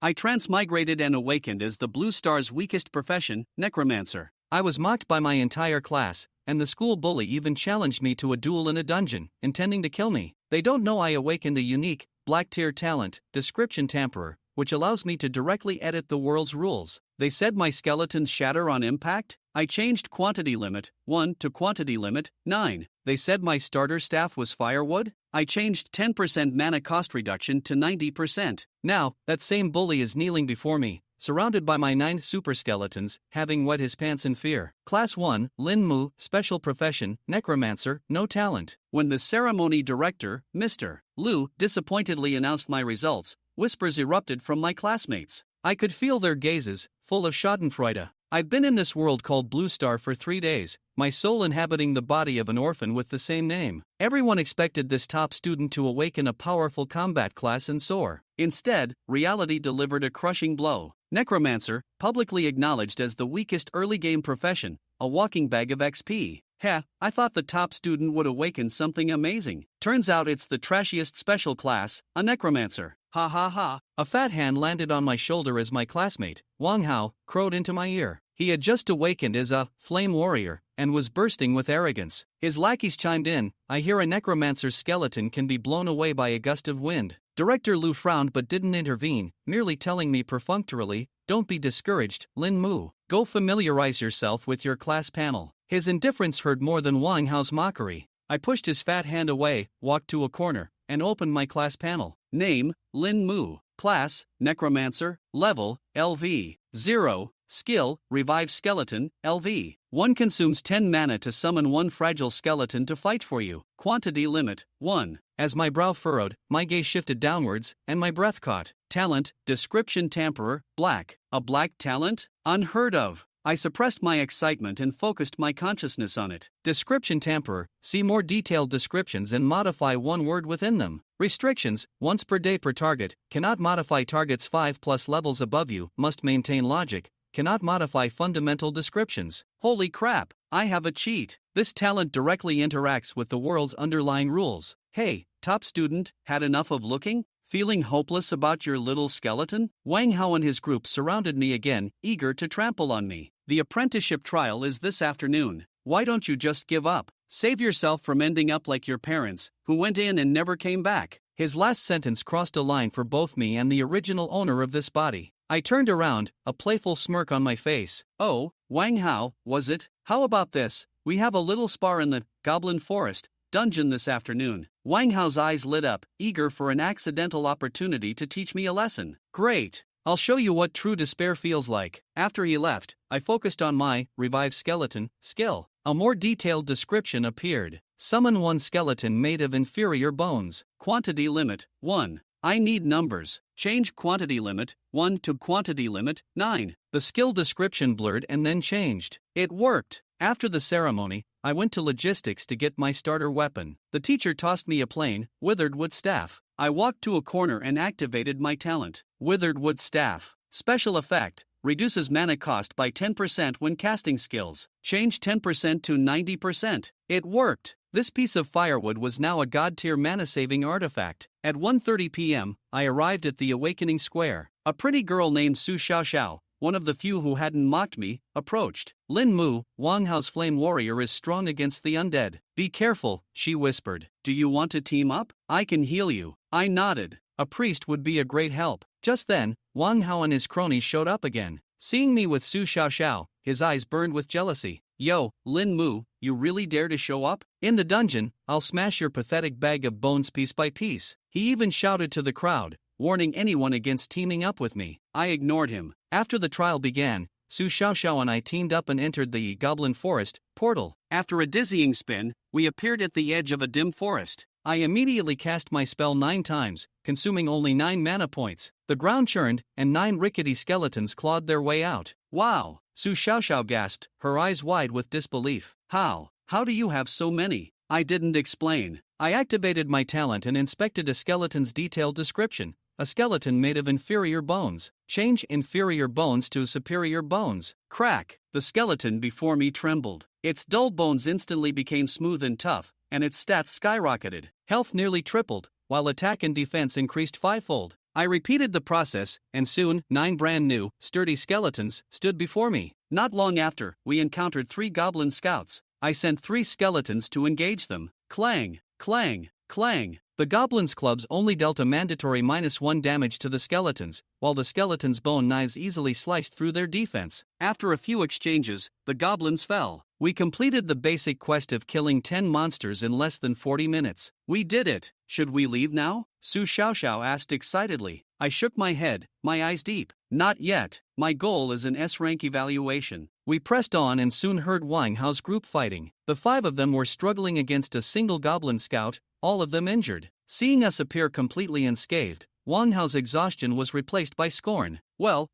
I transmigrated and awakened as the Blue Star's weakest profession, necromancer. I was mocked by my entire class, and the school bully even challenged me to a duel in a dungeon, intending to kill me. They don't know I awakened a unique, black-tier talent, description tamperer, which allows me to directly edit the world's rules. They said my skeletons shatter on impact? I changed quantity limit 1 to quantity limit 9. They said my starter staff was firewood? I changed 10% mana cost reduction to 90%. Now, that same bully is kneeling before me, surrounded by my 9 super skeletons, having wet his pants in fear. Class 1, Lin Mu, special profession, necromancer, no talent. When the ceremony director, Mr. Liu, disappointedly announced my results, whispers erupted from my classmates. I could feel their gazes, full of schadenfreude. I've been in this world called Blue Star for 3 days, my soul inhabiting the body of an orphan with the same name. Everyone expected this top student to awaken a powerful combat class and soar. Instead, reality delivered a crushing blow. Necromancer, publicly acknowledged as the weakest early game profession, a walking bag of XP. Heh, I thought the top student would awaken something amazing. Turns out it's the trashiest special class, a necromancer. Ha ha ha. A fat hand landed on my shoulder as my classmate, Wang Hao, crowed into my ear. He had just awakened as a flame warrior and was bursting with arrogance. His lackeys chimed in, I hear a necromancer's skeleton can be blown away by a gust of wind. Director Liu frowned but didn't intervene, merely telling me perfunctorily, don't be discouraged, Lin Mu. Go familiarize yourself with your class panel. His indifference hurt more than Wang Hao's mockery. I pushed his fat hand away, walked to a corner, and opened my class panel. Name, Lin Mu. Class, Necromancer. Level, LV. 0. Skill, Revive Skeleton, LV. 1 consumes 10 mana to summon 1 fragile skeleton to fight for you. Quantity limit, 1. As my brow furrowed, my gaze shifted downwards, and my breath caught. Talent, Description Tamperer, Black. A black talent? Unheard of. I suppressed my excitement and focused my consciousness on it. Description Tamperer, see more detailed descriptions and modify 1 word within them. Restrictions, once per day per target, cannot modify targets 5+ levels above you, must maintain logic, cannot modify fundamental descriptions. Holy crap, I have a cheat. This talent directly interacts with the world's underlying rules. Hey, top student, had enough of looking? Feeling hopeless about your little skeleton? Wang Hao and his group surrounded me again, eager to trample on me. The apprenticeship trial is this afternoon. Why don't you just give up? Save yourself from ending up like your parents, who went in and never came back. His last sentence crossed a line for both me and the original owner of this body. I turned around, a playful smirk on my face. Oh, Wang Hao, was it? How about this? We have a little spar in the Goblin Forest dungeon this afternoon. Wang Hao's eyes lit up, eager for an accidental opportunity to teach me a lesson. Great! I'll show you what true despair feels like. After he left, I focused on my Revive Skeleton skill. A more detailed description appeared. Summon 1 skeleton made of inferior bones. Quantity limit, 1. I need numbers. Change quantity limit, 1 to quantity limit, 9. The skill description blurred and then changed. It worked. After the ceremony, I went to logistics to get my starter weapon. The teacher tossed me a plain, withered wood staff. I walked to a corner and activated my talent. Withered wood staff. Special effect. Reduces mana cost by 10% when casting skills. Change 10% to 90%. It worked. This piece of firewood was now a god-tier mana-saving artifact. At 1:30 p.m., I arrived at the Awakening Square. A pretty girl named Su Xiaoxiao, one of the few who hadn't mocked me, approached. Lin Mu, Wang Hao's flame warrior, is strong against the undead. Be careful, she whispered. Do you want to team up? I can heal you. I nodded. A priest would be a great help. Just then, Wang Hao and his cronies showed up again. Seeing me with Su Xiaoxiao, his eyes burned with jealousy. Yo, Lin Mu, you really dare to show up? In the dungeon, I'll smash your pathetic bag of bones piece by piece. He even shouted to the crowd, warning anyone against teaming up with me. I ignored him. After the trial began, Su Xiaoxiao and I teamed up and entered the Goblin Forest portal. After a dizzying spin, we appeared at the edge of a dim forest. I immediately cast my spell 9 times, consuming only 9 mana points. The ground churned, and 9 rickety skeletons clawed their way out. Wow! Su Xiaoxiao gasped, her eyes wide with disbelief. How do you have so many? I didn't explain. I activated my talent and inspected a skeleton's detailed description. A skeleton made of inferior bones. Change inferior bones to superior bones. Crack! The skeleton before me trembled. Its dull bones instantly became smooth and tough, and its stats skyrocketed. Health nearly tripled, while attack and defense increased 5-fold. I repeated the process, and soon 9 brand new, sturdy skeletons stood before me. Not long after, we encountered 3 goblin scouts. I sent 3 skeletons to engage them. Clang, clang, clang. The goblins' clubs only dealt a mandatory -1 damage to the skeletons, while the skeletons' bone knives easily sliced through their defense. After a few exchanges, the goblins fell. We completed the basic quest of killing 10 monsters in less than 40 minutes. We did it. Should we leave now? Su Xiaoxiao asked excitedly. I shook my head, my eyes deep. Not yet. My goal is an S-rank evaluation. We pressed on and soon heard Wang Hao's group fighting. The 5 of them were struggling against a single goblin scout, all of them injured. Seeing us appear completely unscathed, Wang Hao's exhaustion was replaced by scorn. Well,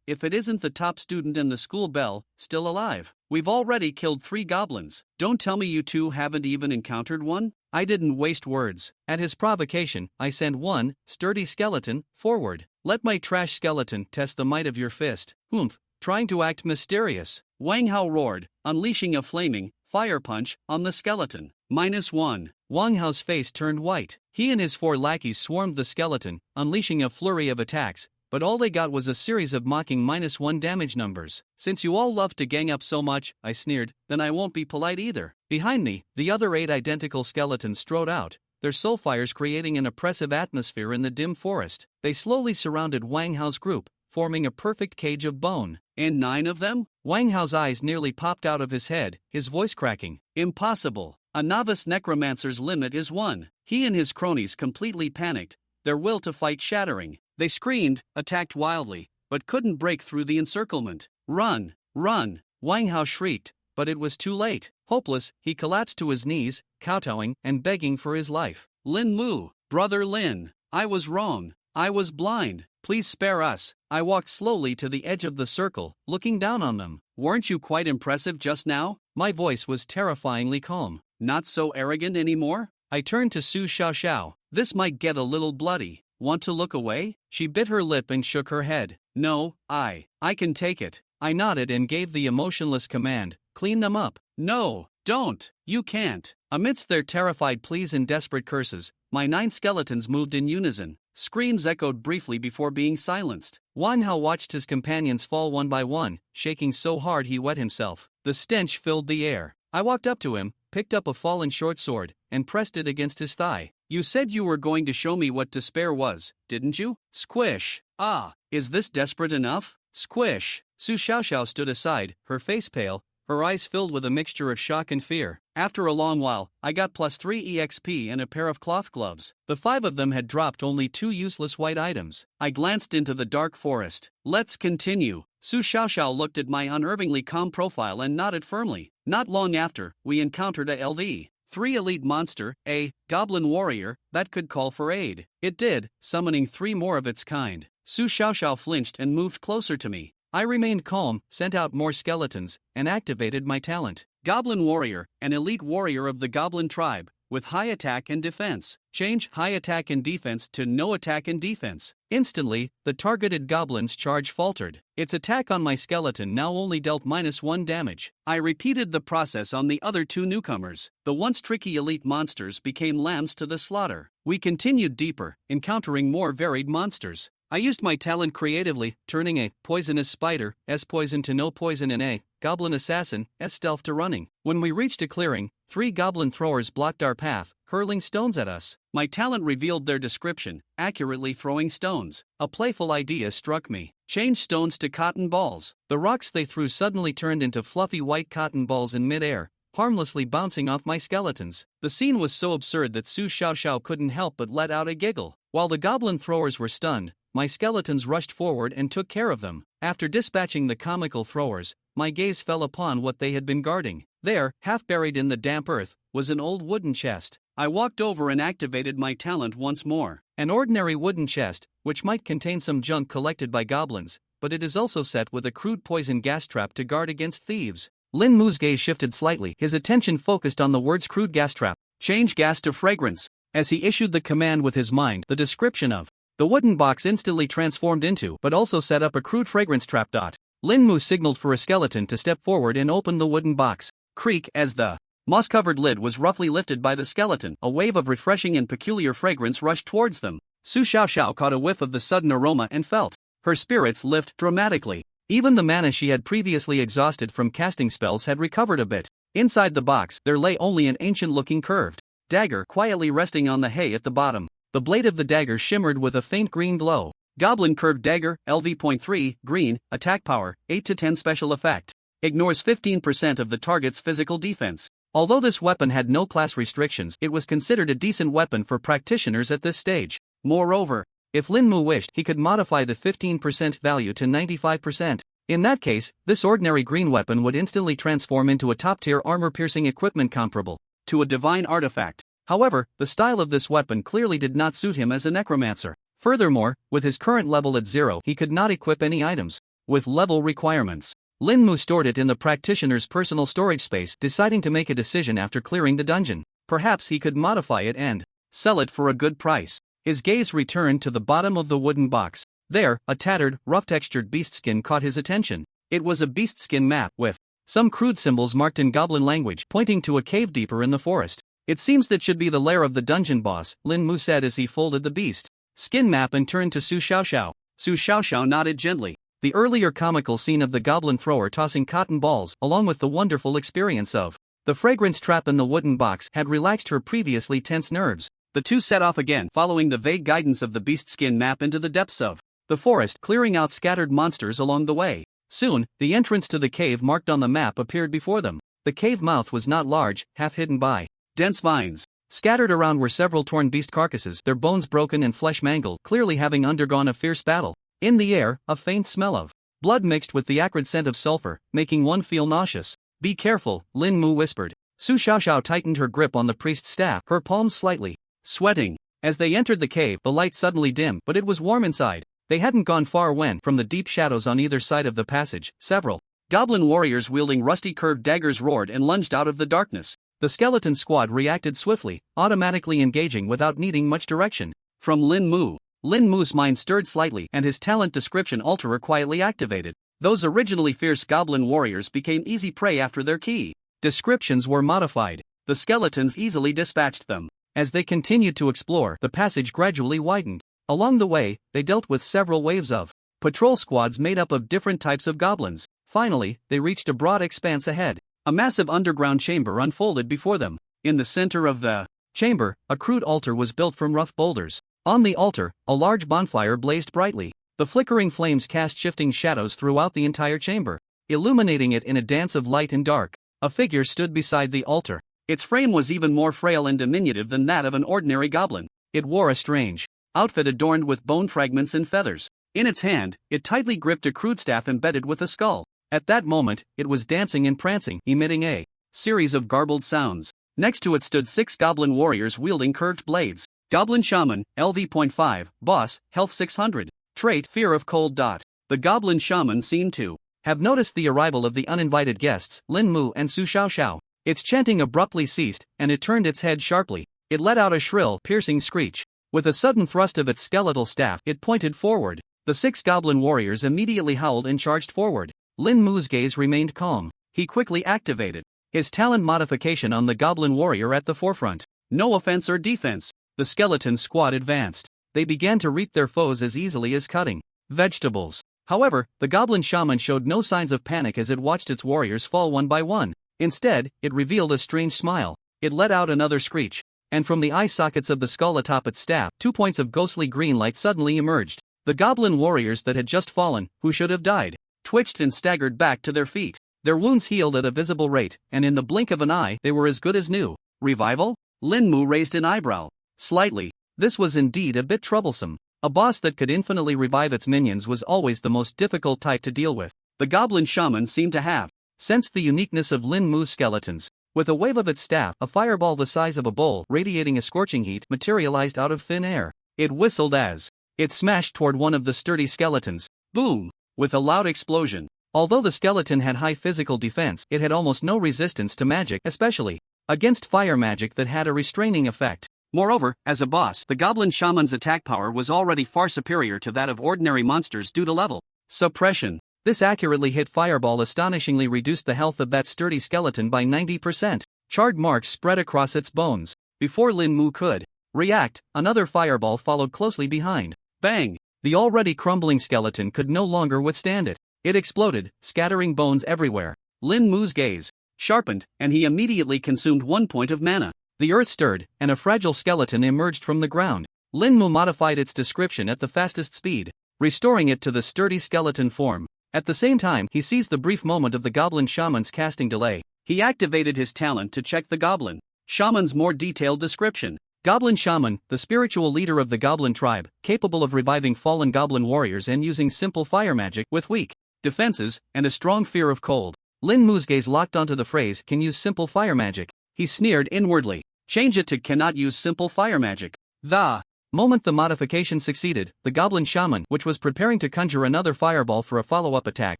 if it isn't the top student in the school bell, still alive. We've already killed 3 goblins. Don't tell me you two haven't even encountered one? I didn't waste words. At his provocation, I sent 1 sturdy skeleton forward. Let my trash skeleton test the might of your fist. Humph, trying to act mysterious. Wang Hao roared, unleashing a flaming fire punch on the skeleton. -1. Wang Hao's face turned white. He and his 4 lackeys swarmed the skeleton, unleashing a flurry of attacks, but all they got was a series of mocking -1 damage numbers. Since you all love to gang up so much, I sneered, then I won't be polite either. Behind me, the other 8 identical skeletons strode out, their soul fires creating an oppressive atmosphere in the dim forest. They slowly surrounded Wang Hao's group, forming a perfect cage of bone. And 9 of them? Wang Hao's eyes nearly popped out of his head, his voice cracking. Impossible. A novice necromancer's limit is 1. He and his cronies completely panicked, their will to fight shattering. They screamed, attacked wildly, but couldn't break through the encirclement. Run! Run! Wang Hao shrieked, but it was too late. Hopeless, he collapsed to his knees, kowtowing and begging for his life. Lin Mu, Brother Lin, I was wrong. I was blind. Please spare us. I walked slowly to the edge of the circle, looking down on them. Weren't you quite impressive just now? My voice was terrifyingly calm. Not so arrogant anymore? I turned to Su Xiaoxiao. This might get a little bloody. Want to look away? She bit her lip and shook her head. No, I can take it. I nodded and gave the emotionless command, clean them up. No, don't. You can't. Amidst their terrified pleas and desperate curses, my 9 skeletons moved in unison. Screams echoed briefly before being silenced. Wang Hao watched his companions fall one by one, shaking so hard he wet himself. The stench filled the air. I walked up to him, picked up a fallen short sword, and pressed it against his thigh. You said you were going to show me what despair was, didn't you? Squish. Ah, is this desperate enough? Squish. Su Xiaoxiao stood aside, her face pale, her eyes filled with a mixture of shock and fear. After a long while, I got +3 EXP and a pair of cloth gloves. The 5 of them had dropped only 2 useless white items. I glanced into the dark forest. Let's continue. Su Xiaoxiao looked at my unnervingly calm profile and nodded firmly. Not long after, we encountered a LV3 elite monster, a goblin warrior, that could call for aid. It did, summoning 3 more of its kind. Su Xiaoxiao flinched and moved closer to me. I remained calm, sent out more skeletons, and activated my talent. Goblin Warrior, an elite warrior of the Goblin tribe, with high attack and defense. Change high attack and defense to no attack and defense. Instantly, the targeted goblin's charge faltered. Its attack on my skeleton now only dealt -1 damage. I repeated the process on the other 2 newcomers. The once tricky elite monsters became lambs to the slaughter. We continued deeper, encountering more varied monsters. I used my talent creatively, turning a poisonous spider S poison to no poison and a goblin assassin S stealth to running. When we reached a clearing, 3 goblin throwers blocked our path, hurling stones at us. My talent revealed their description, accurately throwing stones. A playful idea struck me. Change stones to cotton balls. The rocks they threw suddenly turned into fluffy white cotton balls in midair, harmlessly bouncing off my skeletons. The scene was so absurd that Su Xiaoxiao couldn't help but let out a giggle. While the goblin throwers were stunned, my skeletons rushed forward and took care of them. After dispatching the comical throwers, my gaze fell upon what they had been guarding. There, half buried in the damp earth, was an old wooden chest. I walked over and activated my talent once more. An ordinary wooden chest, which might contain some junk collected by goblins, but it is also set with a crude poison gas trap to guard against thieves. Lin Mu's gaze shifted slightly, his attention focused on the words crude gas trap. Change gas to fragrance. As he issued the command with his mind, the description of the wooden box instantly transformed into, but also set up a crude fragrance trap. Lin Mu signaled for a skeleton to step forward and open the wooden box. Creak as the moss-covered lid was roughly lifted by the skeleton. A wave of refreshing and peculiar fragrance rushed towards them. Su Xiaoxiao caught a whiff of the sudden aroma and felt her spirits lift dramatically. Even the mana she had previously exhausted from casting spells had recovered a bit. Inside the box, there lay only an ancient-looking curved dagger quietly resting on the hay at the bottom. The blade of the dagger shimmered with a faint green glow. Goblin Curved Dagger, LV.3, green, attack power, 8 to 10 special effect. Ignores 15% of the target's physical defense. Although this weapon had no class restrictions, it was considered a decent weapon for practitioners at this stage. Moreover, if Lin Mu wished, he could modify the 15% value to 95%. In that case, this ordinary green weapon would instantly transform into a top-tier armor-piercing equipment comparable to a divine artifact. However, the style of this weapon clearly did not suit him as a necromancer. Furthermore, with his current level at 0, he could not equip any items with level requirements. Lin Mu stored it in the practitioner's personal storage space, deciding to make a decision after clearing the dungeon. Perhaps he could modify it and sell it for a good price. His gaze returned to the bottom of the wooden box. There, a tattered, rough-textured beast skin caught his attention. It was a beast skin map with some crude symbols marked in goblin language, pointing to a cave deeper in the forest. It seems that should be the lair of the dungeon boss, Lin Mu said as he folded the beast skin map and turned to Su Xiaoxiao. Su Xiaoxiao nodded gently. The earlier comical scene of the goblin thrower tossing cotton balls, along with the wonderful experience of the fragrance trap in the wooden box, had relaxed her previously tense nerves. The two set off again, following the vague guidance of the beast skin map into the depths of the forest, clearing out scattered monsters along the way. Soon, the entrance to the cave marked on the map appeared before them. The cave mouth was not large, half hidden by dense vines. Scattered around were several torn beast carcasses, their bones broken and flesh mangled, clearly having undergone a fierce battle. In the air, a faint smell of blood mixed with the acrid scent of sulfur, making one feel nauseous. "Be careful," Lin Mu whispered. Su Xiaoxiao tightened her grip on the priest's staff, her palms slightly sweating. As they entered the cave, the light suddenly dimmed, but it was warm inside. They hadn't gone far when, from the deep shadows on either side of the passage, several goblin warriors wielding rusty curved daggers roared and lunged out of the darkness. The skeleton squad reacted swiftly, automatically engaging without needing much direction from Lin Mu. Lin Mu's mind stirred slightly, and his talent description alterer quietly activated. Those originally fierce goblin warriors became easy prey after their key descriptions were modified. The skeletons easily dispatched them. As they continued to explore, the passage gradually widened. Along the way, they dealt with several waves of patrol squads made up of different types of goblins. Finally, they reached a broad expanse ahead. A massive underground chamber unfolded before them. In the center of the chamber, a crude altar was built from rough boulders. On the altar, a large bonfire blazed brightly. The flickering flames cast shifting shadows throughout the entire chamber, illuminating it in a dance of light and dark. A figure stood beside the altar. Its frame was even more frail and diminutive than that of an ordinary goblin. It wore a strange outfit adorned with bone fragments and feathers. In its hand, it tightly gripped a crude staff embedded with a skull. At that moment, it was dancing and prancing, emitting a series of garbled sounds. Next to it stood 6 goblin warriors wielding curved blades. Goblin Shaman, LV.5, Boss, Health 600. Trait, Fear of Cold. The Goblin Shaman seemed to have noticed the arrival of the uninvited guests, Lin Mu and Su Xiaoxiao. Its chanting abruptly ceased, and it turned its head sharply. It let out a shrill, piercing screech. With a sudden thrust of its skeletal staff, it pointed forward. The 6 goblin warriors immediately howled and charged forward. Lin Mu's gaze remained calm. He quickly activated his talent modification on the goblin warrior at the forefront. No offense or defense. The skeleton squad advanced. They began to reap their foes as easily as cutting vegetables. However, the goblin shaman showed no signs of panic as it watched its warriors fall one by one. Instead, it revealed a strange smile. It let out another screech, and from the eye sockets of the skull atop its staff, 2 points of ghostly green light suddenly emerged. The goblin warriors that had just fallen, who should have died, twitched and staggered back to their feet. Their wounds healed at a visible rate, and in the blink of an eye, they were as good as new. Revival? Lin Mu raised an eyebrow slightly. This was indeed a bit troublesome. A boss that could infinitely revive its minions was always the most difficult type to deal with. The goblin shaman seemed to have sensed the uniqueness of Lin Mu's skeletons. With a wave of its staff, a fireball the size of a bowl, radiating a scorching heat, materialized out of thin air. It whistled as it smashed toward one of the sturdy skeletons. Boom! With a loud explosion. Although the skeleton had high physical defense, it had almost no resistance to magic, especially against fire magic that had a restraining effect. Moreover, as a boss, the goblin shaman's attack power was already far superior to that of ordinary monsters due to level suppression. This accurately hit fireball astonishingly reduced the health of that sturdy skeleton by 90%. Charred marks spread across its bones. Before Lin Mu could react, another fireball followed closely behind. Bang! The already crumbling skeleton could no longer withstand it. It exploded, scattering bones everywhere. Lin Mu's gaze sharpened, and he immediately consumed 1 point of mana. The earth stirred, and a fragile skeleton emerged from the ground. Lin Mu modified its description at the fastest speed, restoring it to the sturdy skeleton form. At the same time, he seized the brief moment of the goblin shaman's casting delay. He activated his talent to check the goblin shaman's more detailed description. Goblin Shaman, the spiritual leader of the goblin tribe, capable of reviving fallen goblin warriors and using simple fire magic with weak defenses and a strong fear of cold. Lin Mu's gaze locked onto the phrase "can use simple fire magic." He sneered inwardly. Change it to "cannot use simple fire magic." The moment the modification succeeded, the goblin shaman, which was preparing to conjure another fireball for a follow-up attack,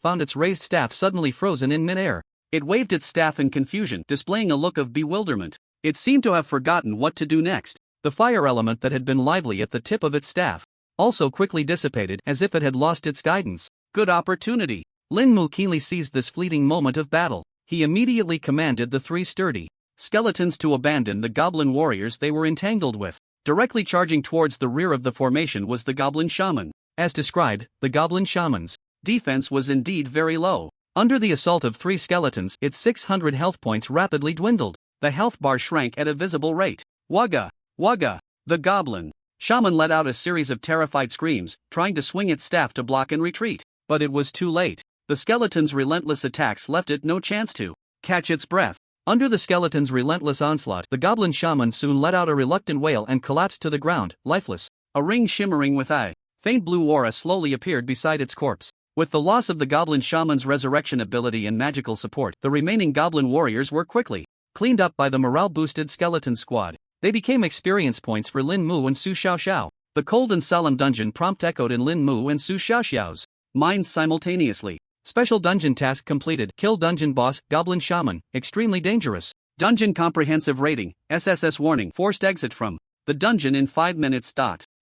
found its raised staff suddenly frozen in midair. It waved its staff in confusion, displaying a look of bewilderment. It seemed to have forgotten what to do next. The fire element that had been lively at the tip of its staff also quickly dissipated as if it had lost its guidance. Good opportunity. Lin Mu keenly seized this fleeting moment of battle. He immediately commanded the 3 sturdy skeletons to abandon the goblin warriors they were entangled with. Directly charging towards the rear of the formation was the goblin shaman. As described, the goblin shaman's defense was indeed very low. Under the assault of 3 skeletons, its 600 health points rapidly dwindled. The health bar shrank at a visible rate. Wagga! Wagga! The goblin shaman let out a series of terrified screams, trying to swing its staff to block and retreat. But it was too late. The skeleton's relentless attacks left it no chance to catch its breath. Under the skeleton's relentless onslaught, the goblin shaman soon let out a reluctant wail and collapsed to the ground, lifeless. A ring shimmering with a faint blue aura slowly appeared beside its corpse. With the loss of the goblin shaman's resurrection ability and magical support, the remaining goblin warriors were quickly cleaned up by the morale-boosted skeleton squad. They became experience points for Lin Mu and Su Xiaoxiao. The cold and solemn dungeon prompt echoed in Lin Mu and Su Xiaoxiao's minds simultaneously. Special dungeon task completed. Kill dungeon boss, goblin shaman, extremely dangerous. Dungeon comprehensive rating, SSS warning, forced exit from the dungeon in 5 minutes.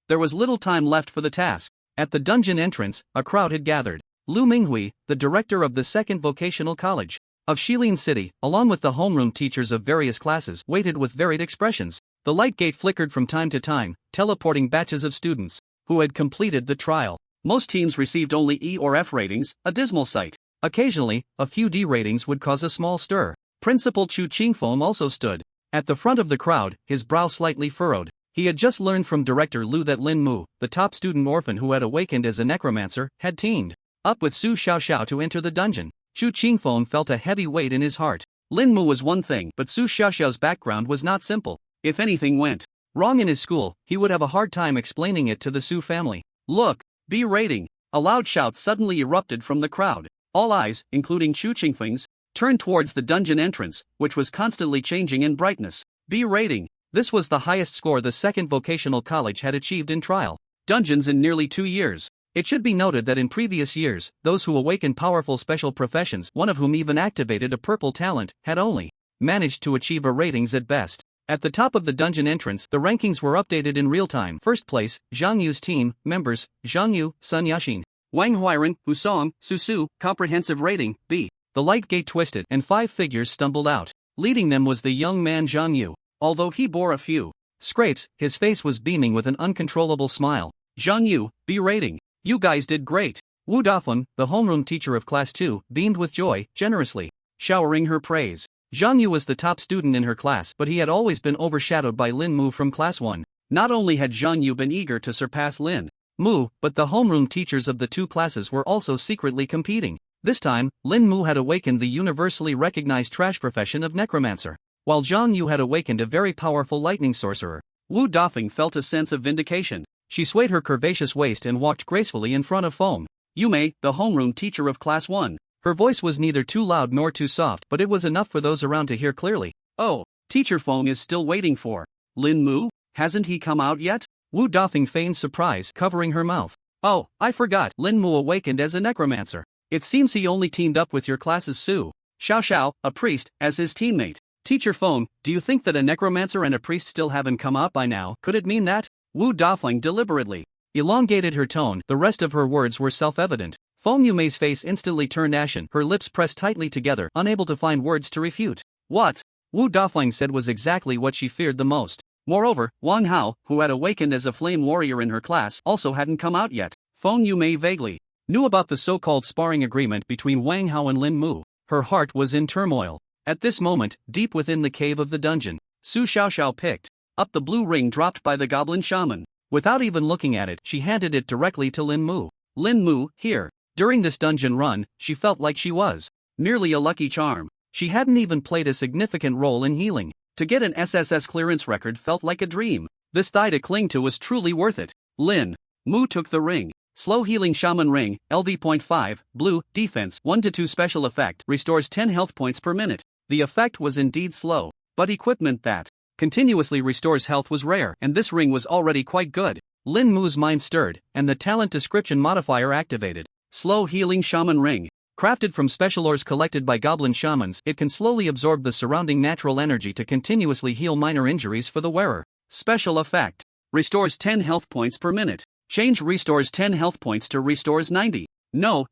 There was little time left for the task. At the dungeon entrance, a crowd had gathered. Lu Minghui, the director of the 2nd Vocational College of Shilin City, along with the homeroom teachers of various classes, waited with varied expressions. The light gate flickered from time to time, teleporting batches of students who had completed the trial. Most teams received only E or F ratings, a dismal sight. Occasionally, a few D ratings would cause a small stir. Principal Chu Qingfeng also stood at the front of the crowd, his brow slightly furrowed. He had just learned from Director Lu that Lin Mu, the top student orphan who had awakened as a necromancer, had teamed up with Su Xiaoxiao to enter the dungeon. Chu Qingfeng felt a heavy weight in his heart. Lin Mu was one thing, but Su Xiaoxiao's background was not simple. If anything went wrong in his school, he would have a hard time explaining it to the Su family. Look! B rating! A loud shout suddenly erupted from the crowd. All eyes, including Chu Qingfeng's, turned towards the dungeon entrance, which was constantly changing in brightness. B rating! This was the highest score the 2nd Vocational College had achieved in trial dungeons in nearly 2 years. It should be noted that in previous years, those who awakened powerful special professions, one of whom even activated a purple talent, had only managed to achieve a ratings at best. At the top of the dungeon entrance, the rankings were updated in real time. First place, Zhang Yu's team, members, Zhang Yu, Sun Yaxin, Wang Huiren, Hu Song, Su Su, comprehensive rating, B. The light gate twisted, and 5 figures stumbled out. Leading them was the young man Zhang Yu. Although he bore a few scrapes, his face was beaming with an uncontrollable smile. Zhang Yu, B rating. You guys did great. Wu Dafeng, the homeroom teacher of Class 2, beamed with joy, generously showering her praise. Zhang Yu was the top student in her class, but he had always been overshadowed by Lin Mu from Class 1. Not only had Zhang Yu been eager to surpass Lin Mu, but the homeroom teachers of the 2 classes were also secretly competing. This time, Lin Mu had awakened the universally recognized trash profession of necromancer, while Zhang Yu had awakened a very powerful lightning sorcerer. Wu Dafeng felt a sense of vindication. She swayed her curvaceous waist and walked gracefully in front of Feng Yumei, the homeroom teacher of Class 1. Her voice was neither too loud nor too soft, but it was enough for those around to hear clearly. Oh, Teacher Feng is still waiting for Lin Mu? Hasn't he come out yet? Wu Dafeng feigned surprise, covering her mouth. Oh, I forgot. Lin Mu awakened as a necromancer. It seems he only teamed up with your class's Su Xiaoxiao, a priest, as his teammate. Teacher Feng, do you think that a necromancer and a priest still haven't come out by now? Could it mean that? Wu Dafeng deliberately elongated her tone. The rest of her words were self-evident. Feng Yumei's face instantly turned ashen, her lips pressed tightly together, unable to find words to refute. What Wu Dafeng said was exactly what she feared the most. Moreover, Wang Hao, who had awakened as a flame warrior in her class, also hadn't come out yet. Feng Yumei vaguely knew about the so-called sparring agreement between Wang Hao and Lin Mu. Her heart was in turmoil. At this moment, deep within the cave of the dungeon, Su Xiaoxiao picked up the blue ring dropped by the goblin shaman. Without even looking at it, she handed it directly to Lin Mu. Lin Mu, here. During this dungeon run, she felt like she was merely a lucky charm. She hadn't even played a significant role in healing. To get an SSS clearance record felt like a dream. This thigh to cling to was truly worth it. Lin Mu took the ring. Slow healing shaman ring, LV.5, blue, defense, 1-2 special effect, restores 10 health points per minute. The effect was indeed slow, but equipment that continuously restores health was rare, and this ring was already quite good. Lin Mu's mind stirred, and the talent description modifier activated. Slow healing shaman ring. Crafted from special ores collected by goblin shamans, it can slowly absorb the surrounding natural energy to continuously heal minor injuries for the wearer. Special effect. Restores 10 health points per minute. Change restores 10 health points to restores 90. No.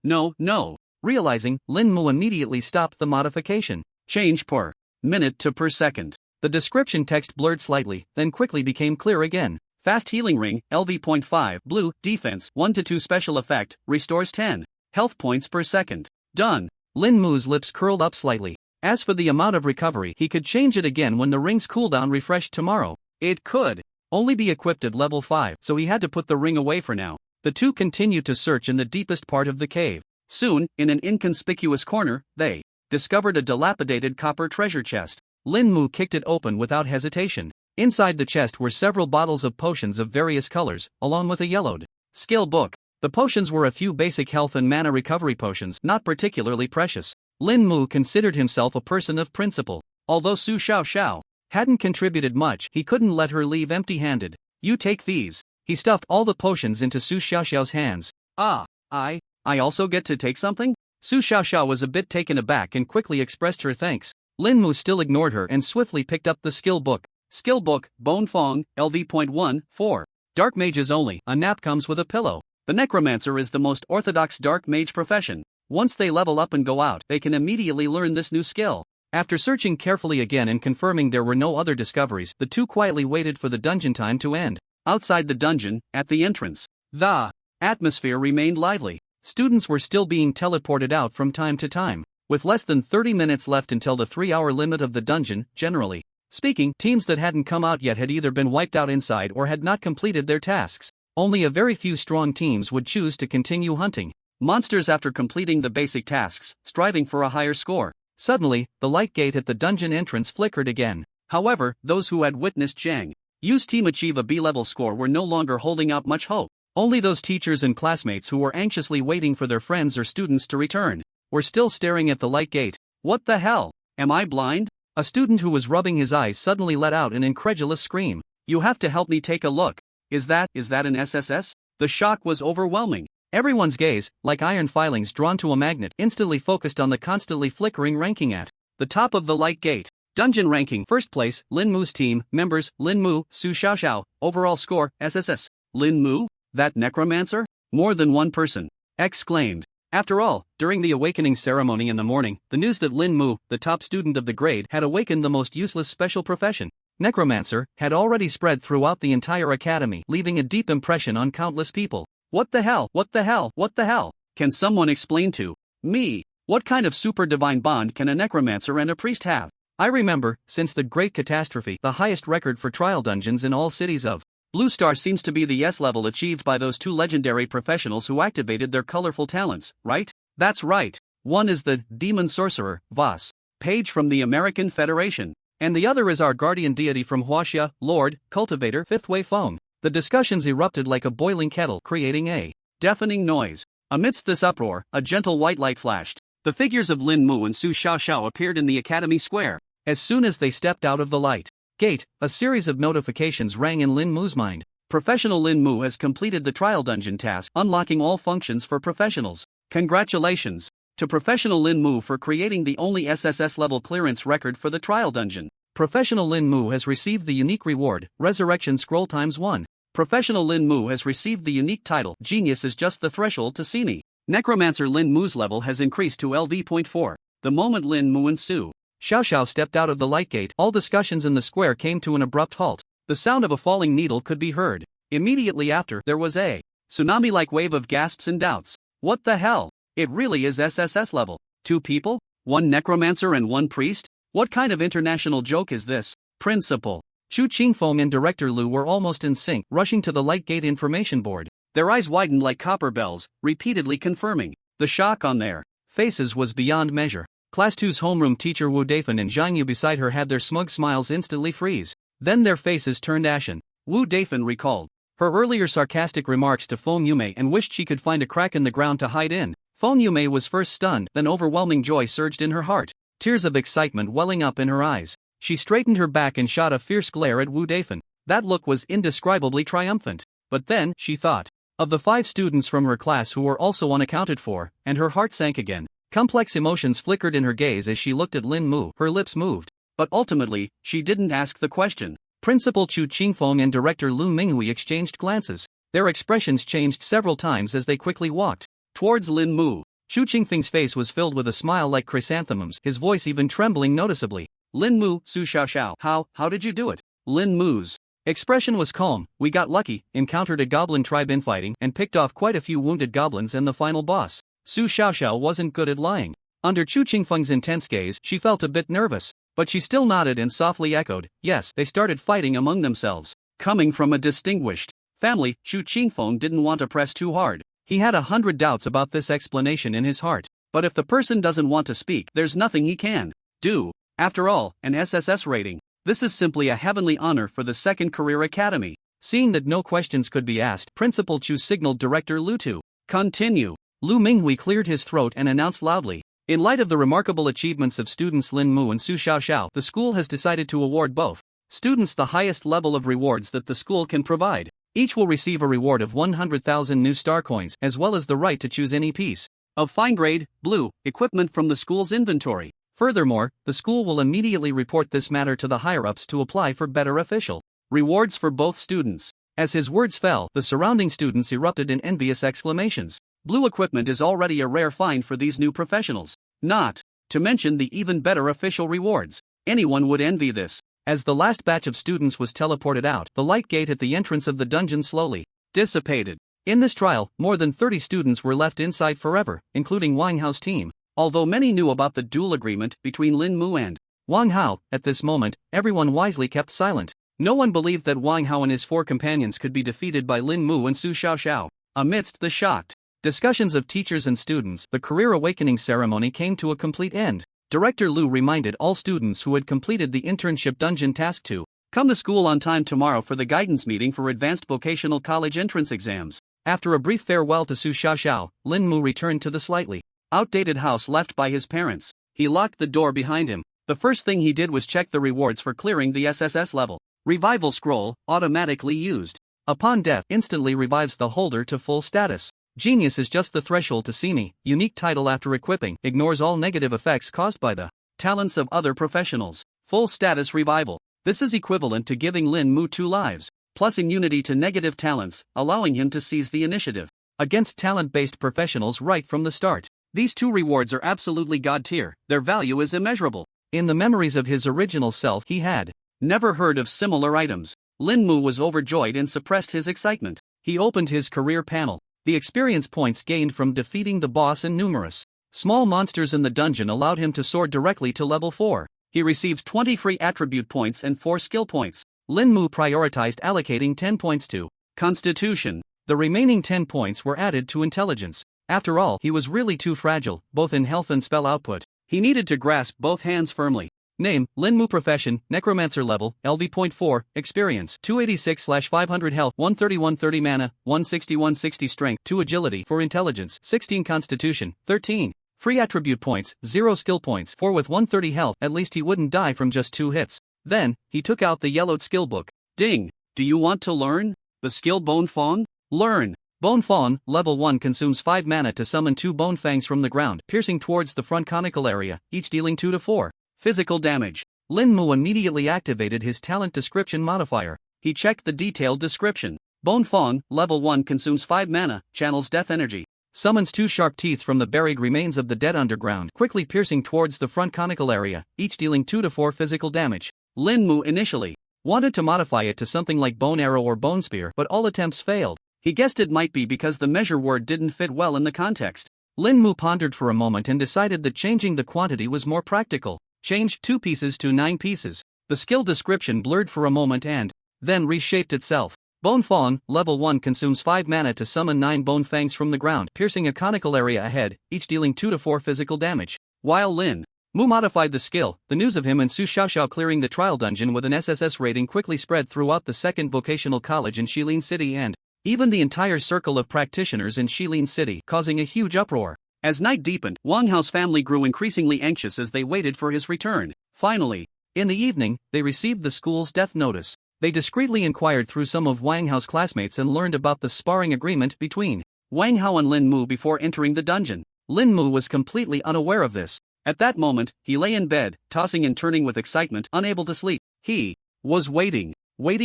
Realizing, Lin Mu immediately stopped the modification. Change per minute to per second. The description text blurred slightly, then quickly became clear again. Fast healing ring, LV.5, blue, defense, 1-2 special effect, restores 10 health points per second. Done. Lin Mu's lips curled up slightly. As for the amount of recovery, he could change it again when the ring's cooldown refreshed tomorrow. It could only be equipped at level 5, so he had to put the ring away for now. The two continued to search in the deepest part of the cave. Soon, in an inconspicuous corner, they discovered a dilapidated copper treasure chest. Lin Mu kicked it open without hesitation. Inside the chest were several bottles of potions of various colors, along with a yellowed skill book. The potions were a few basic health and mana recovery potions, not particularly precious. Lin Mu considered himself a person of principle. Although Su Xiaoxiao hadn't contributed much, he couldn't let her leave empty-handed. You take these. He stuffed all the potions into Su Xiaoxiao's hands. I also get to take something? Su Xiaoxiao was a bit taken aback and quickly expressed her thanks. Lin Mu still ignored her and swiftly picked up the skill book. Skill book, Bone Fong, LV.1, 4. Dark mages only, a nap comes with a pillow. The necromancer is the most orthodox dark mage profession. Once they level up and go out, they can immediately learn this new skill. After searching carefully again and confirming there were no other discoveries, the two quietly waited for the dungeon time to end. Outside the dungeon, at the entrance, the atmosphere remained lively. Students were still being teleported out from time to time. With less than 30 minutes left until the 3-hour limit of the dungeon, generally speaking, teams that hadn't come out yet had either been wiped out inside or had not completed their tasks. Only a very few strong teams would choose to continue hunting monsters after completing the basic tasks, striving for a higher score. Suddenly, the light gate at the dungeon entrance flickered again. However, those who had witnessed Zhang Yu's team achieve a B-level score were no longer holding out much hope. Only those teachers and classmates who were anxiously waiting for their friends or students to return were still staring at the light gate. What the hell? Am I blind? A student who was rubbing his eyes suddenly let out an incredulous scream. You have to help me take a look. Is that an SSS? The shock was overwhelming. Everyone's gaze, like iron filings drawn to a magnet, instantly focused on the constantly flickering ranking at the top of the light gate. Dungeon ranking: first place, Lin Mu's team, members, Lin Mu, Su Xiaoxiao, overall score, SSS. Lin Mu? That necromancer? More than one person exclaimed. After all, during the awakening ceremony in the morning, the news that Lin Mu, the top student of the grade, had awakened the most useless special profession, necromancer, had already spread throughout the entire academy, leaving a deep impression on countless people. What the hell? Can someone explain to me, what kind of super divine bond can a necromancer and a priest have? I remember, since the Great Catastrophe, the highest record for trial dungeons in all cities of Blue Star seems to be the S level achieved by those two legendary professionals who activated their colorful talents, right? That's right. One is the demon sorcerer, Voss, page from the American Federation, and the other is our guardian deity from Huaxia, Lord, Cultivator, Fifth Wei Feng. The discussions erupted like a boiling kettle, creating a deafening noise. Amidst this uproar, a gentle white light flashed. The figures of Lin Mu and Su Xiaoxiao appeared in the academy square. As soon as they stepped out of the light gate, a series of notifications rang in Lin Mu's mind. Professional Lin Mu has completed the trial dungeon task, unlocking all functions for professionals. Congratulations to Professional Lin Mu for creating the only SSS level clearance record for the trial dungeon. Professional Lin Mu has received the unique reward, Resurrection Scroll ×1. Professional Lin Mu has received the unique title, Genius is just the threshold to see me. Necromancer Lin Mu's level has increased to LV.4. The moment Lin Mu and Su Xiaoxiao stepped out of the light gate, all discussions in the square came to an abrupt halt. The sound of a falling needle could be heard. Immediately after, there was a tsunami-like wave of gasps and doubts. What the hell? It really is SSS level. 2 people? 1 necromancer and 1 priest? What kind of international joke is this? Principal Chu Qingfeng and Director Lu were almost in sync, rushing to the Lightgate information board. Their eyes widened like copper bells, repeatedly confirming. The shock on their faces was beyond measure. Class 2's homeroom teacher Wu Daifan and Zhang Yu beside her had their smug smiles instantly freeze. Then their faces turned ashen. Wu Daifan recalled her earlier sarcastic remarks to Feng Yume and wished she could find a crack in the ground to hide in. Feng Yume was first stunned, then overwhelming joy surged in her heart, tears of excitement welling up in her eyes. She straightened her back and shot a fierce glare at Wu Daifan. That look was indescribably triumphant. But then, she thought of the 5 students from her class who were also unaccounted for, and her heart sank again. Complex emotions flickered in her gaze as she looked at Lin Mu. Her lips moved. But ultimately, she didn't ask the question. Principal Chu Qingfeng and Director Lu Minghui exchanged glances. Their expressions changed several times as they quickly walked towards Lin Mu. Chu Qingfeng's face was filled with a smile like chrysanthemums, his voice even trembling noticeably. Lin Mu, Su Xiaoxiao, how did you do it? Lin Mu's expression was calm. We got lucky, encountered a goblin tribe infighting, and picked off quite a few wounded goblins and the final boss. Su Xiaoxiao wasn't good at lying. Under Chu Qingfeng's intense gaze, she felt a bit nervous, but she still nodded and softly echoed, yes, they started fighting among themselves. Coming from a distinguished family, Chu Qingfeng didn't want to press too hard. He had 100 doubts about this explanation in his heart. But if the person doesn't want to speak, there's nothing he can do. After all, an SSS rating. This is simply a heavenly honor for the Second Career Academy. Seeing that no questions could be asked, Principal Chu signaled Director Lu to continue. Lu Minghui cleared his throat and announced loudly, in light of the remarkable achievements of students Lin Mu and Su Xiaoxiao, the school has decided to award both students the highest level of rewards that the school can provide. Each will receive a reward of 100,000 new star coins, as well as the right to choose any piece of fine-grade, blue, equipment from the school's inventory. Furthermore, the school will immediately report this matter to the higher-ups to apply for better official rewards for both students. As his words fell, the surrounding students erupted in envious exclamations. Blue equipment is already a rare find for these new professionals. Not to mention the even better official rewards. Anyone would envy this. As the last batch of students was teleported out, the light gate at the entrance of the dungeon slowly dissipated. In this trial, more than 30 students were left inside forever, including Wang Hao's team. Although many knew about the duel agreement between Lin Mu and Wang Hao, at this moment, everyone wisely kept silent. No one believed that Wang Hao and his 4 companions could be defeated by Lin Mu and Su Xiaoxiao. Amidst the shocked discussions of teachers and students, the career awakening ceremony came to a complete end. Director Lu reminded all students who had completed the internship dungeon task to come to school on time tomorrow for the guidance meeting for advanced vocational college entrance exams. After a brief farewell to Su Xiaoxiao, Lin Mu returned to the slightly outdated house left by his parents. He locked the door behind him. The first thing he did was check the rewards for clearing the SSS level. Revival scroll, automatically used. Upon death, instantly revives the holder to full status. Genius is just the threshold to see me. Unique title after equipping, ignores all negative effects caused by the talents of other professionals. Full status revival. This is equivalent to giving Lin Mu 2 lives, plus immunity to negative talents, allowing him to seize the initiative against talent-based professionals right from the start. These 2 rewards are absolutely god tier, their value is immeasurable. In the memories of his original self, he had never heard of similar items. Lin Mu was overjoyed and suppressed his excitement. He opened his career panel. The experience points gained from defeating the boss and numerous small monsters in the dungeon allowed him to soar directly to level 4. He received 20 free attribute points and 4 skill points. Lin Mu prioritized allocating 10 points to Constitution. The remaining 10 points were added to Intelligence. After all, he was really too fragile, both in health and spell output. He needed to grasp both hands firmly. Name, Lin Mu. Profession, Necromancer level, LV.4, Experience, 286/500 health, 131/30 mana, 160/160 strength, 2 agility, 4 intelligence, 16 constitution, 13. Free attribute points, 0 skill points, 4 with 130 health, at least he wouldn't die from just 2 hits. Then, he took out the yellowed skill book. Ding! Do you want to learn the skill Bone Fawn? Learn! Bone Fawn, level 1 consumes 5 mana to summon 2 bone fangs from the ground, piercing towards the front conical area, each dealing 2 to 4 physical damage. Lin Mu immediately activated his talent description modifier. He checked the detailed description. Bone Fawn, level 1 consumes 5 mana, channels death energy, summons 2 sharp teeth from the buried remains of the dead underground, quickly piercing towards the front conical area, each dealing 2 to 4 physical damage. Lin Mu initially Wanted to modify it to something like bone arrow or bone spear, but all attempts failed. He guessed it might be because the measure word didn't fit well in the context. Lin Mu pondered for a moment and decided that changing the quantity was more practical. Changed 2 pieces to 9 pieces. The skill description blurred for a moment and then reshaped itself. Bone Fawn, level 1, consumes 5 mana to summon 9 bone fangs from the ground, piercing a conical area ahead, each dealing 2 to 4 physical damage. While Lin Mu modified the skill, the news of him and Su Xiaoxiao clearing the trial dungeon with an SSS rating quickly spread throughout the second vocational college in Shilin City and even the entire circle of practitioners in Shilin City, causing a huge uproar. As night deepened, Wang Hao's family grew increasingly anxious as they waited for his return. Finally, in the evening, they received the school's death notice. They discreetly inquired through some of Wang Hao's classmates and learned about the sparring agreement between Wang Hao and Lin Mu before entering the dungeon. Lin Mu was completely unaware of this. At that moment, he lay in bed, tossing and turning with excitement, unable to sleep. He was waiting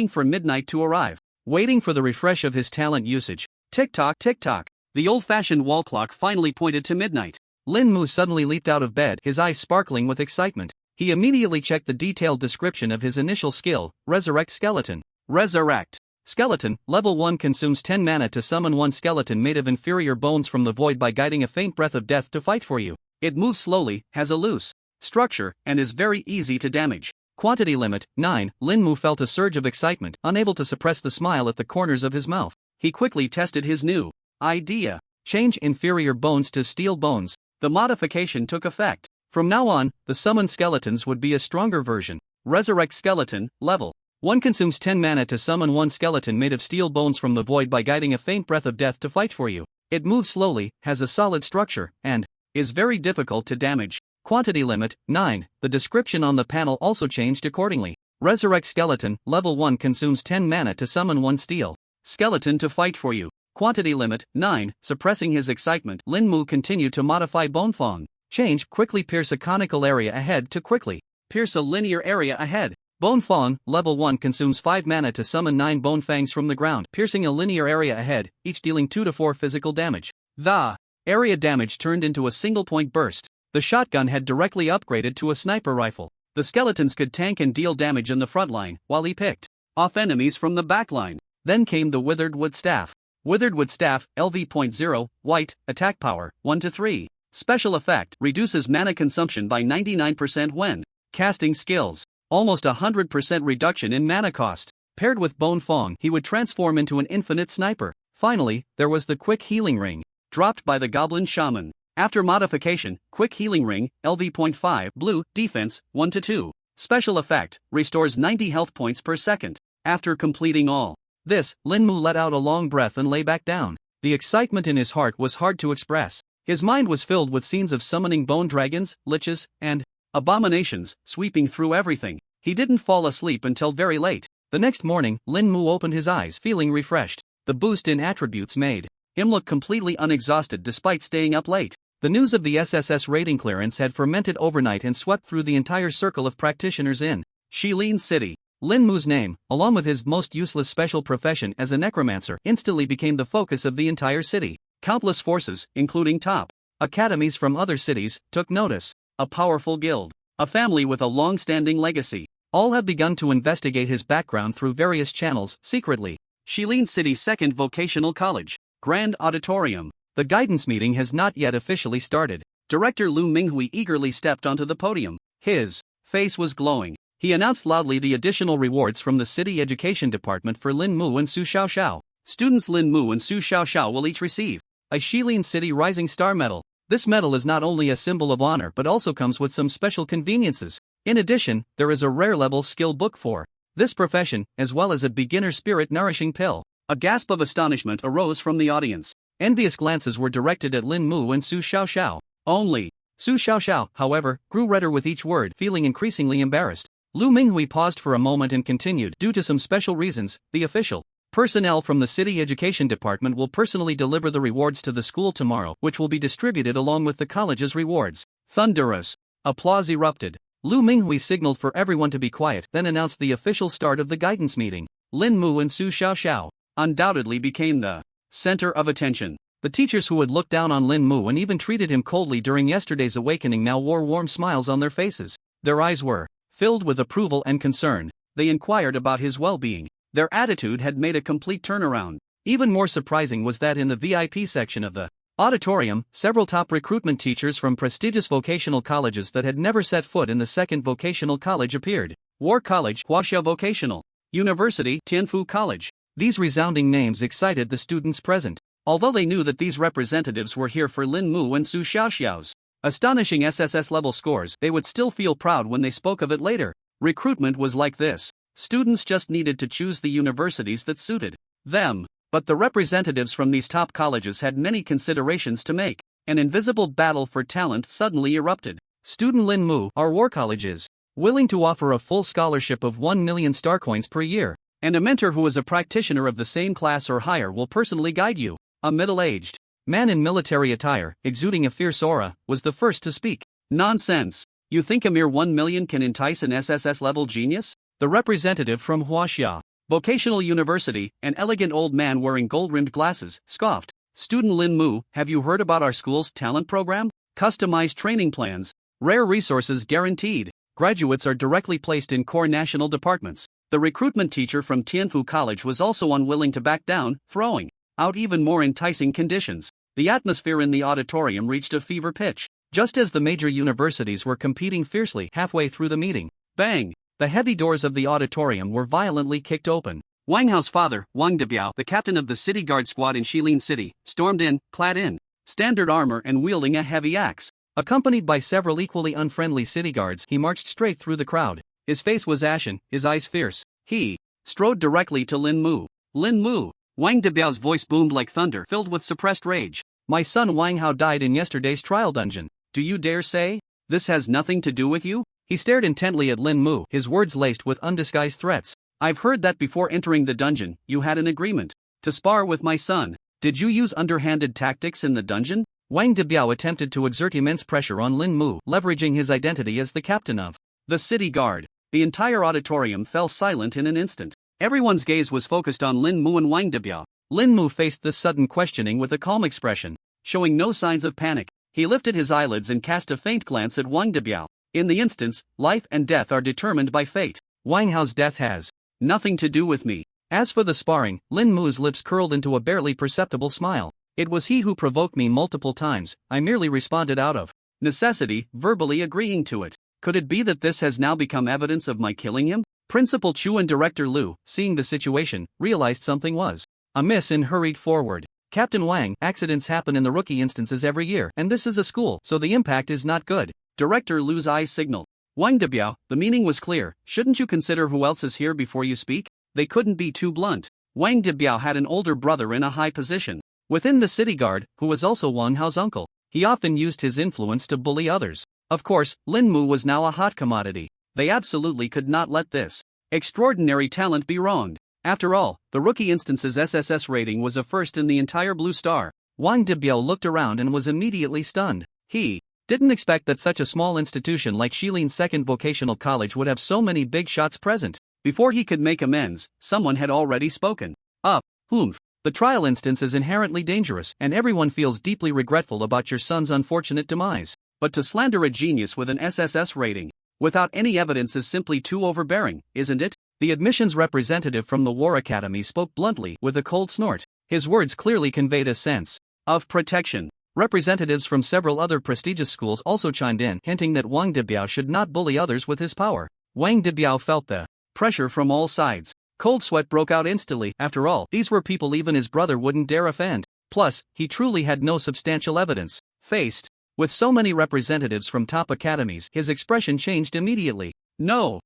for midnight to arrive, waiting for the refresh of his talent usage. Tick-tock, tick-tock. The old-fashioned wall clock finally pointed to midnight. Lin Mu suddenly leaped out of bed, his eyes sparkling with excitement. He immediately checked the detailed description of his initial skill, Resurrect Skeleton. Resurrect Skeleton, level 1, consumes 10 mana to summon 1 skeleton made of inferior bones from the void by guiding a faint breath of death to fight for you. It moves slowly, has a loose structure, and is very easy to damage. Quantity limit, 9. Lin Mu felt a surge of excitement, unable to suppress the smile at the corners of his mouth. He quickly tested his new idea. Change inferior bones to steel bones. The modification took effect. From now on, the summoned skeletons would be a stronger version. Resurrect Skeleton, level 1, consumes 10 mana to summon 1 skeleton made of steel bones from the void by guiding a faint breath of death to fight for you. It moves slowly, has a solid structure, and is very difficult to damage. Quantity limit, 9. The description on the panel also changed accordingly. Resurrect Skeleton, level 1, consumes 10 mana to summon 1 steel skeleton to fight for you. Quantity limit, 9. Suppressing his excitement, Lin Mu continued to modify Bone Fong. Change, quickly pierce a conical area ahead to quickly pierce a linear area ahead. Bone Fong, level 1, consumes 5 mana to summon 9 bone fangs from the ground, piercing a linear area ahead, each dealing 2 to 4 physical damage. The area damage turned into a single-point burst. The shotgun had directly upgraded to a sniper rifle. The skeletons could tank and deal damage in the front line, while he picked off enemies from the back line. Then came the Withered Wood Staff. Withered Wood Staff, LV.0, white, attack power, 1 to 3. Special effect, reduces mana consumption by 99% when casting skills. Almost 100% reduction in mana cost. Paired with Bone Fong, he would transform into an infinite sniper. Finally, there was the Quick Healing Ring, dropped by the Goblin Shaman. After modification, Quick Healing Ring, LV.5, blue, defense, 1 to 2. Special effect, restores 90 health points per second. After completing all this, Lin Mu let out a long breath and lay back down. The excitement in his heart was hard to express. His mind was filled with scenes of summoning bone dragons, liches, and abominations, sweeping through everything. He didn't fall asleep until very late. The next morning, Lin Mu opened his eyes, feeling refreshed. The boost in attributes made him look completely unexhausted despite staying up late. The news of the SSS rating clearance had fermented overnight and swept through the entire circle of practitioners in Shilin City. Lin Mu's name, along with his most useless special profession as a necromancer, instantly became the focus of the entire city. Countless forces, including top academies from other cities, took notice. A powerful guild, a family with a long-standing legacy. All have begun to investigate his background through various channels, secretly. Shilin City's second vocational college. Grand Auditorium. The guidance meeting has not yet officially started. Director Lu Minghui eagerly stepped onto the podium. His face was glowing. He announced loudly the additional rewards from the City Education Department for Lin Mu and Su Xiaoxiao. Students Lin Mu and Su Xiaoxiao will each receive a Shilin City Rising Star Medal. This medal is not only a symbol of honor but also comes with some special conveniences. In addition, there is a rare-level skill book for this profession, as well as a beginner spirit-nourishing pill. A gasp of astonishment arose from the audience. Envious glances were directed at Lin Mu and Su Xiaoxiao. Only Su Xiaoxiao, however, grew redder with each word, feeling increasingly embarrassed. Lu Minghui paused for a moment and continued. Due to some special reasons, the official personnel from the City Education Department will personally deliver the rewards to the school tomorrow, which will be distributed along with the college's rewards. Thunderous applause erupted. Lu Minghui signaled for everyone to be quiet, then announced the official start of the guidance meeting. Lin Mu and Su Xiaoxiao undoubtedly became the center of attention. The teachers who had looked down on Lin Mu and even treated him coldly during yesterday's awakening now wore warm smiles on their faces. Their eyes were filled with approval and concern. They inquired about his well-being. Their attitude had made a complete turnaround. Even more surprising was that in the VIP section of the auditorium, several top recruitment teachers from prestigious vocational colleges that had never set foot in the second vocational college appeared. War College, Huaxia Vocational University, Tianfu College. These resounding names excited the students present. Although they knew that these representatives were here for Lin Mu and Su Xiaoxiao's astonishing SSS level scores, they would still feel proud when they spoke of it later. Recruitment was like this. Students just needed to choose the universities that suited them. But the representatives from these top colleges had many considerations to make. An invisible battle for talent suddenly erupted. Student Lin Mu, our war college is willing to offer a full scholarship of 1 million star coins per year. And a mentor who is a practitioner of the same class or higher will personally guide you. A middle-aged man in military attire, exuding a fierce aura, was the first to speak. Nonsense. You think a mere 1 million can entice an SSS-level genius? The representative from Huaxia Vocational University, an elegant old man wearing gold-rimmed glasses, scoffed. Student Lin Mu, have you heard about our school's talent program? Customized training plans, rare resources guaranteed. Graduates are directly placed in core national departments. The recruitment teacher from Tianfu College was also unwilling to back down, throwing out even more enticing conditions. The atmosphere in the auditorium reached a fever pitch. Just as the major universities were competing fiercely halfway through the meeting, bang! The heavy doors of the auditorium were violently kicked open. Wang Hao's father, Wang Debiao, the captain of the city guard squad in Shilin City, stormed in, clad in standard armor and wielding a heavy axe. Accompanied by several equally unfriendly city guards, he marched straight through the crowd. His face was ashen, his eyes fierce. He strode directly to Lin Mu. Lin Mu! Wang Debiao's voice boomed like thunder, filled with suppressed rage. My son Wang Hao died in yesterday's trial dungeon. Do you dare say this has nothing to do with you? He stared intently at Lin Mu, his words laced with undisguised threats. I've heard that before entering the dungeon, you had an agreement to spar with my son. Did you use underhanded tactics in the dungeon? Wang Debiao attempted to exert immense pressure on Lin Mu, leveraging his identity as the captain of the city guard. The entire auditorium fell silent in an instant. Everyone's gaze was focused on Lin Mu and Wang Debiao. Lin Mu faced this sudden questioning with a calm expression, showing no signs of panic. He lifted his eyelids and cast a faint glance at Wang Debiao. In the instance, life and death are determined by fate. Wang Hao's death has nothing to do with me. As for the sparring, Lin Mu's lips curled into a barely perceptible smile. It was he who provoked me multiple times. I merely responded out of necessity, verbally agreeing to it. Could it be that this has now become evidence of my killing him? Principal Chu and Director Lu, seeing the situation, realized something was amiss and hurried forward. Captain Wang, accidents happen in the rookie instances every year, and this is a school, so the impact is not good. Director Lu's eyes signaled. Wang Debiao, the meaning was clear. Shouldn't you consider who else is here before you speak? They couldn't be too blunt. Wang Debiao had an older brother in a high position within the city guard, who was also Wang Hao's uncle. He often used his influence to bully others. Of course, Lin Mu was now a hot commodity. They absolutely could not let this extraordinary talent be wronged. After all, the rookie instance's SSS rating was a first in the entire Blue Star. Wang Debiao looked around and was immediately stunned. He didn't expect that such a small institution like Shilin's second vocational college would have so many big shots present. Before he could make amends, someone had already spoken. Humph. The trial instance is inherently dangerous, and everyone feels deeply regretful about your son's unfortunate demise. But to slander a genius with an SSS rating without any evidence is simply too overbearing, isn't it? The admissions representative from the War Academy spoke bluntly, with a cold snort. His words clearly conveyed a sense of protection. Representatives from several other prestigious schools also chimed in, hinting that Wang Debiao should not bully others with his power. Wang Debiao felt the pressure from all sides. Cold sweat broke out instantly. After all, these were people even his brother wouldn't dare offend. Plus, he truly had no substantial evidence. Faced with so many representatives from top academies, his expression changed immediately. No.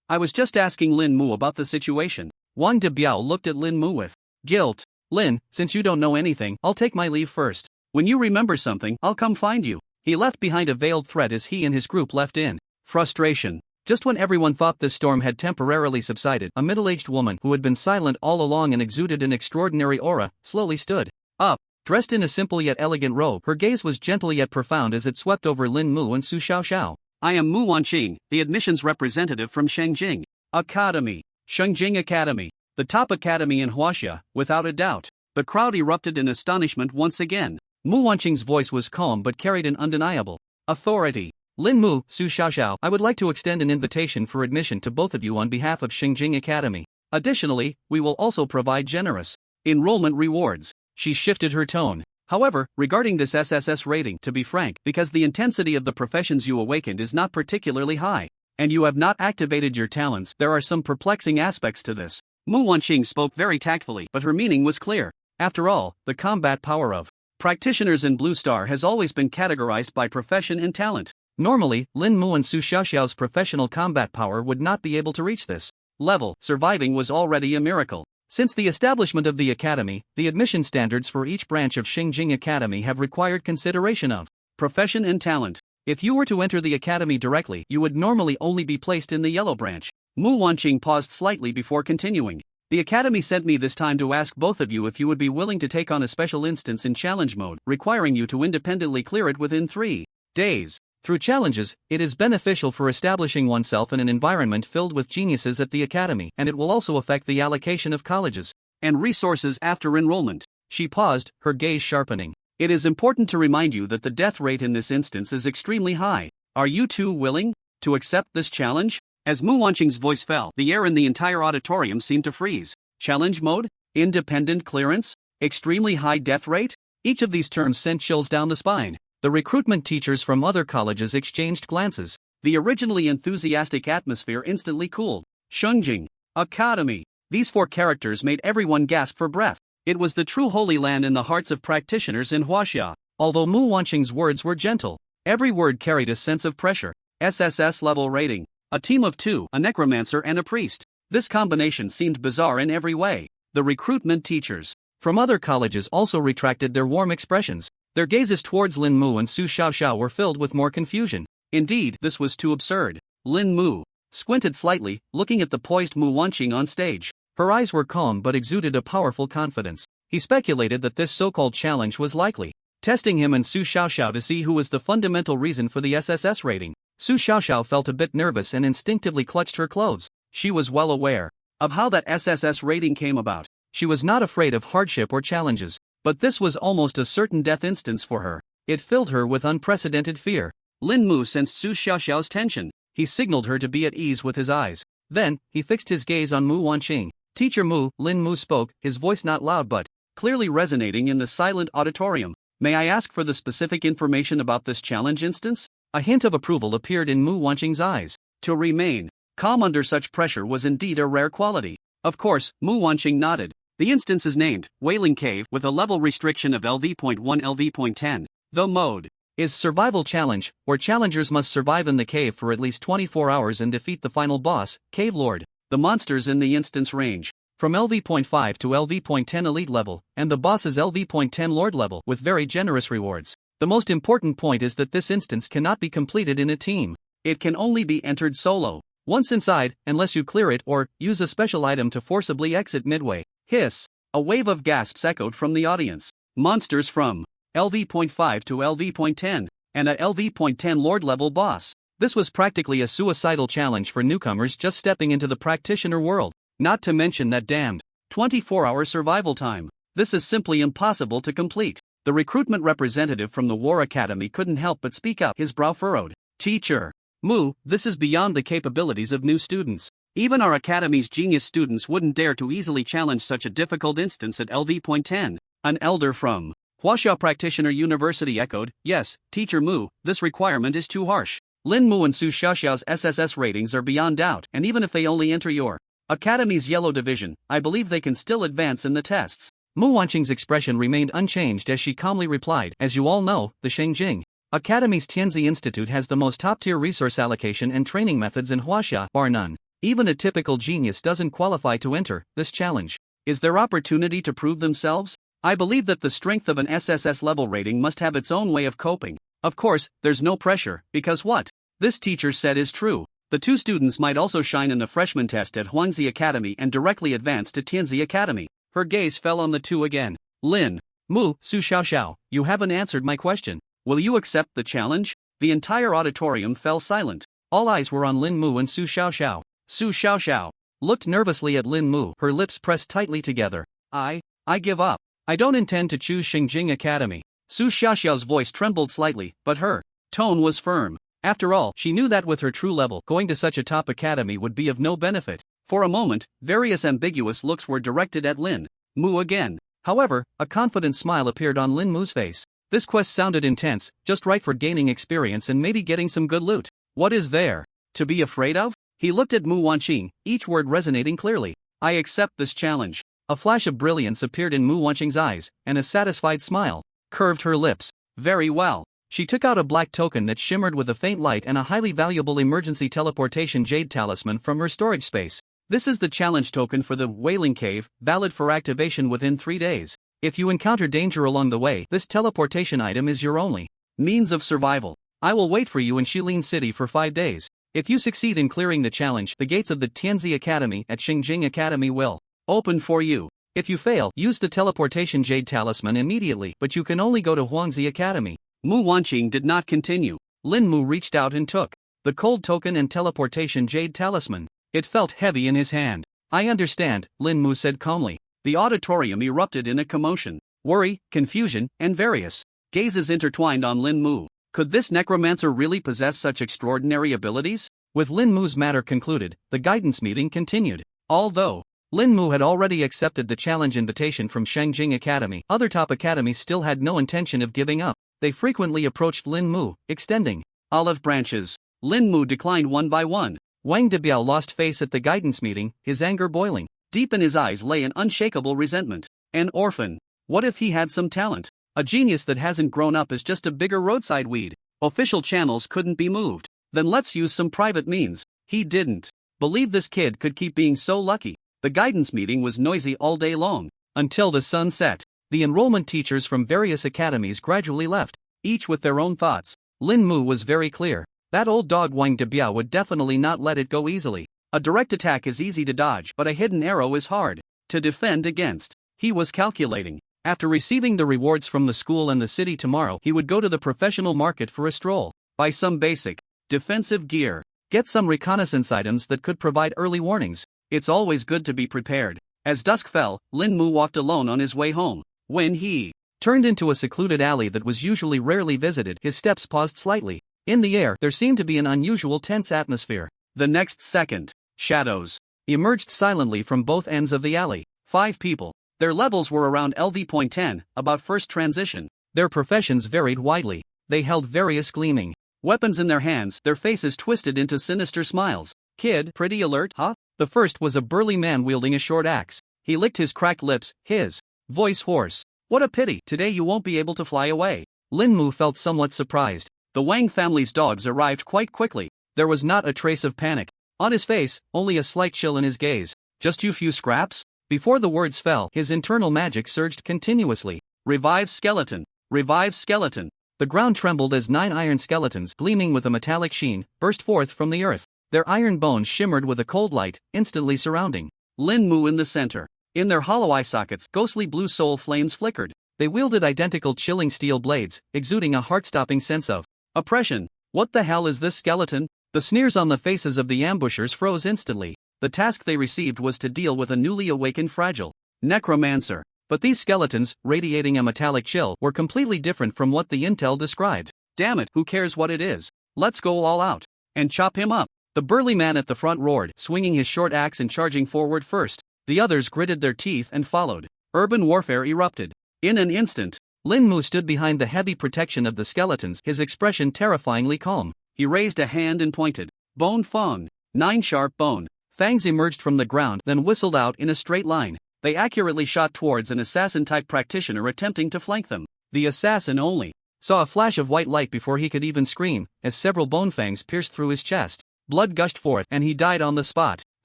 I was just asking Lin Mu about the situation. Wang Debiao looked at Lin Mu with guilt. Lin, since you don't know anything, I'll take my leave first. When you remember something, I'll come find you. He left behind a veiled threat as he and his group left in frustration. Just when everyone thought this storm had temporarily subsided, a middle-aged woman who had been silent all along and exuded an extraordinary aura, slowly stood up. Dressed in a simple yet elegant robe, her gaze was gentle yet profound as it swept over Lin Mu and Su Xiaoxiao. I am Mu Wanqing, the admissions representative from Shengjing Academy. Shengjing Academy, the top academy in Huaxia, without a doubt. The crowd erupted in astonishment once again. Mu Wanqing's voice was calm but carried an undeniable authority. Lin Mu, Su Xiaoxiao, I would like to extend an invitation for admission to both of you on behalf of Xingjing Academy. Additionally, we will also provide generous enrollment rewards. She shifted her tone. However, regarding this SSS rating, to be frank, because the intensity of the professions you awakened is not particularly high, and you have not activated your talents, there are some perplexing aspects to this. Mu Wanqing spoke very tactfully, but her meaning was clear. After all, the combat power of practitioners in Blue Star has always been categorized by profession and talent. Normally, Lin Mu and Su Xiaoxiao's professional combat power would not be able to reach this level. Surviving was already a miracle. Since the establishment of the academy, the admission standards for each branch of Xingjing Academy have required consideration of profession and talent. If you were to enter the academy directly, you would normally only be placed in the yellow branch. Mu Wanqing paused slightly before continuing. The academy sent me this time to ask both of you if you would be willing to take on a special instance in challenge mode, requiring you to independently clear it within 3 days. Through challenges, it is beneficial for establishing oneself in an environment filled with geniuses at the academy, and it will also affect the allocation of colleges and resources after enrollment. She paused, her gaze sharpening. It is important to remind you that the death rate in this instance is extremely high. Are you two willing to accept this challenge? As Mu Wanqing's voice fell, the air in the entire auditorium seemed to freeze. Challenge mode? Independent clearance? Extremely high death rate? Each of these terms sent chills down the spine. The recruitment teachers from other colleges exchanged glances. The originally enthusiastic atmosphere instantly cooled. Xingjing Academy. These 4 characters made everyone gasp for breath. It was the true holy land in the hearts of practitioners in Huaxia. Although Mu Wanqing's words were gentle, every word carried a sense of pressure. SSS level rating. A team of 2, a necromancer and a priest. This combination seemed bizarre in every way. The recruitment teachers from other colleges also retracted their warm expressions. Their gazes towards Lin Mu and Su Xiaoxiao were filled with more confusion. Indeed, this was too absurd. Lin Mu squinted slightly, looking at the poised Mu Wanqing on stage. Her eyes were calm but exuded a powerful confidence. He speculated that this so-called challenge was likely testing him and Su Xiaoxiao to see who was the fundamental reason for the SSS rating. Su Xiaoxiao felt a bit nervous and instinctively clutched her clothes. She was well aware of how that SSS rating came about. She was not afraid of hardship or challenges, but this was almost a certain death instance for her. It filled her with unprecedented fear. Lin Mu sensed Su Xiaoxiao's tension. He signaled her to be at ease with his eyes. Then, he fixed his gaze on Mu Wanqing. Teacher Mu, Lin Mu spoke, his voice not loud but clearly resonating in the silent auditorium. May I ask for the specific information about this challenge instance? A hint of approval appeared in Mu Wanqing's eyes. To remain calm under such pressure was indeed a rare quality. Of course, Mu Wanqing nodded. The instance is named Wailing Cave with a level restriction of LV.1 LV.10. The mode is Survival Challenge, where challengers must survive in the cave for at least 24 hours and defeat the final boss, Cave Lord. The monsters in the instance range from LV.5 to LV.10 Elite level, and the boss is LV.10 Lord level with very generous rewards. The most important point is that this instance cannot be completed in a team. It can only be entered solo. Once inside, unless you clear it or use a special item to forcibly exit midway. Hiss! A wave of gasps echoed from the audience. Monsters from LV.5 to LV.10, and a LV.10 Lord level boss. This was practically a suicidal challenge for newcomers just stepping into the practitioner world. Not to mention that damned 24-hour survival time. This is simply impossible to complete. The recruitment representative from the War Academy couldn't help but speak up, his brow furrowed. Teacher Mu, this is beyond the capabilities of new students. Even our academy's genius students wouldn't dare to easily challenge such a difficult instance at LV.10. An elder from Huaxia Practitioner University echoed, yes, Teacher Mu, this requirement is too harsh. Lin Mu and Su Xiaoxiao's SSS ratings are beyond doubt, and even if they only enter your academy's yellow division, I believe they can still advance in the tests. Mu Wanqing's expression remained unchanged as she calmly replied, as you all know, the Xingjing Academy's Tianzi Institute has the most top-tier resource allocation and training methods in Huaxia, bar none. Even a typical genius doesn't qualify to enter this challenge. Is there opportunity to prove themselves? I believe that the strength of an SSS level rating must have its own way of coping. Of course, there's no pressure, because what this teacher said is true. The 2 students might also shine in the freshman test at Huangzi Academy and directly advance to Tianzi Academy. Her gaze fell on the 2 again. Lin Mu, Su Xiaoxiao, you haven't answered my question. Will you accept the challenge? The entire auditorium fell silent. All eyes were on Lin Mu and Su Xiaoxiao. Su Xiaoxiao looked nervously at Lin Mu, her lips pressed tightly together. I give up. I don't intend to choose Xingjing Academy. Su Xiaoxiao's voice trembled slightly, but her tone was firm. After all, she knew that with her true level, going to such a top academy would be of no benefit. For a moment, various ambiguous looks were directed at Lin Mu again. However, a confident smile appeared on Lin Mu's face. This quest sounded intense, just right for gaining experience and maybe getting some good loot. What is there to be afraid of? He looked at Mu Wanqing, each word resonating clearly. I accept this challenge. A flash of brilliance appeared in Mu Wanqing's eyes, and a satisfied smile curved her lips. Very well. She took out a black token that shimmered with a faint light and a highly valuable emergency teleportation jade talisman from her storage space. This is the challenge token for the Wailing Cave, valid for activation within 3 days. If you encounter danger along the way, this teleportation item is your only means of survival. I will wait for you in Shilin City for 5 days. If you succeed in clearing the challenge, the gates of the Tianzi Academy at Xingjing Academy will open for you. If you fail, use the teleportation jade talisman immediately, but you can only go to Huangzi Academy. Mu Wanqing did not continue. Lin Mu reached out and took the cold token and teleportation jade talisman. It felt heavy in his hand. I understand, Lin Mu said calmly. The auditorium erupted in a commotion. Worry, confusion, and various gazes intertwined on Lin Mu. Could this necromancer really possess such extraordinary abilities? With Lin Mu's matter concluded, the guidance meeting continued. Although Lin Mu had already accepted the challenge invitation from Shangjing Academy, other top academies still had no intention of giving up. They frequently approached Lin Mu, extending olive branches. Lin Mu declined one by one. Wang Debiao lost face at the guidance meeting, his anger boiling. Deep in his eyes lay an unshakable resentment. An orphan. What if he had some talent? A genius that hasn't grown up is just a bigger roadside weed. Official channels couldn't be moved. Then let's use some private means. He didn't believe this kid could keep being so lucky. The guidance meeting was noisy all day long. Until the sun set. The enrollment teachers from various academies gradually left, each with their own thoughts. Lin Mu was very clear. That old dog Wang Debiao would definitely not let it go easily. A direct attack is easy to dodge, but a hidden arrow is hard to defend against. He was calculating. After receiving the rewards from the school and the city tomorrow, he would go to the professional market for a stroll. Buy some basic defensive gear. Get some reconnaissance items that could provide early warnings. It's always good to be prepared. As dusk fell, Lin Mu walked alone on his way home. When he turned into a secluded alley that was usually rarely visited, his steps paused slightly. In the air, there seemed to be an unusual tense atmosphere. The next second, shadows emerged silently from both ends of the alley. 5 people. Their levels were around LV.10, about first transition. Their professions varied widely. They held various gleaming weapons in their hands, their faces twisted into sinister smiles. Kid, pretty alert, huh? The first was a burly man wielding a short axe. He licked his cracked lips, his voice hoarse. What a pity, today you won't be able to fly away. Lin Mu felt somewhat surprised. The Wang family's dogs arrived quite quickly. There was not a trace of panic. On his face, only a slight chill in his gaze. Just you few scraps? Before the words fell, his internal magic surged continuously. Revive skeleton. Revive skeleton. The ground trembled as 9 iron skeletons, gleaming with a metallic sheen, burst forth from the earth. Their iron bones shimmered with a cold light, instantly surrounding Lin Mu in the center. In their hollow eye sockets, ghostly blue soul flames flickered. They wielded identical chilling steel blades, exuding a heart-stopping sense of oppression. What the hell is this skeleton? The sneers on the faces of the ambushers froze instantly. The task they received was to deal with a newly awakened fragile necromancer. But these skeletons, radiating a metallic chill, were completely different from what the intel described. Damn it, who cares what it is? Let's go all out and chop him up. The burly man at the front roared, swinging his short axe and charging forward first. The others gritted their teeth and followed. Urban warfare erupted. In an instant, Lin Mu stood behind the heavy protection of the skeletons, his expression terrifyingly calm. He raised a hand and pointed. Bone Fong. 9 sharp bone fangs emerged from the ground, then whistled out in a straight line. They accurately shot towards an assassin-type practitioner attempting to flank them. The assassin only saw a flash of white light before he could even scream, as several bone fangs pierced through his chest. Blood gushed forth, and he died on the spot.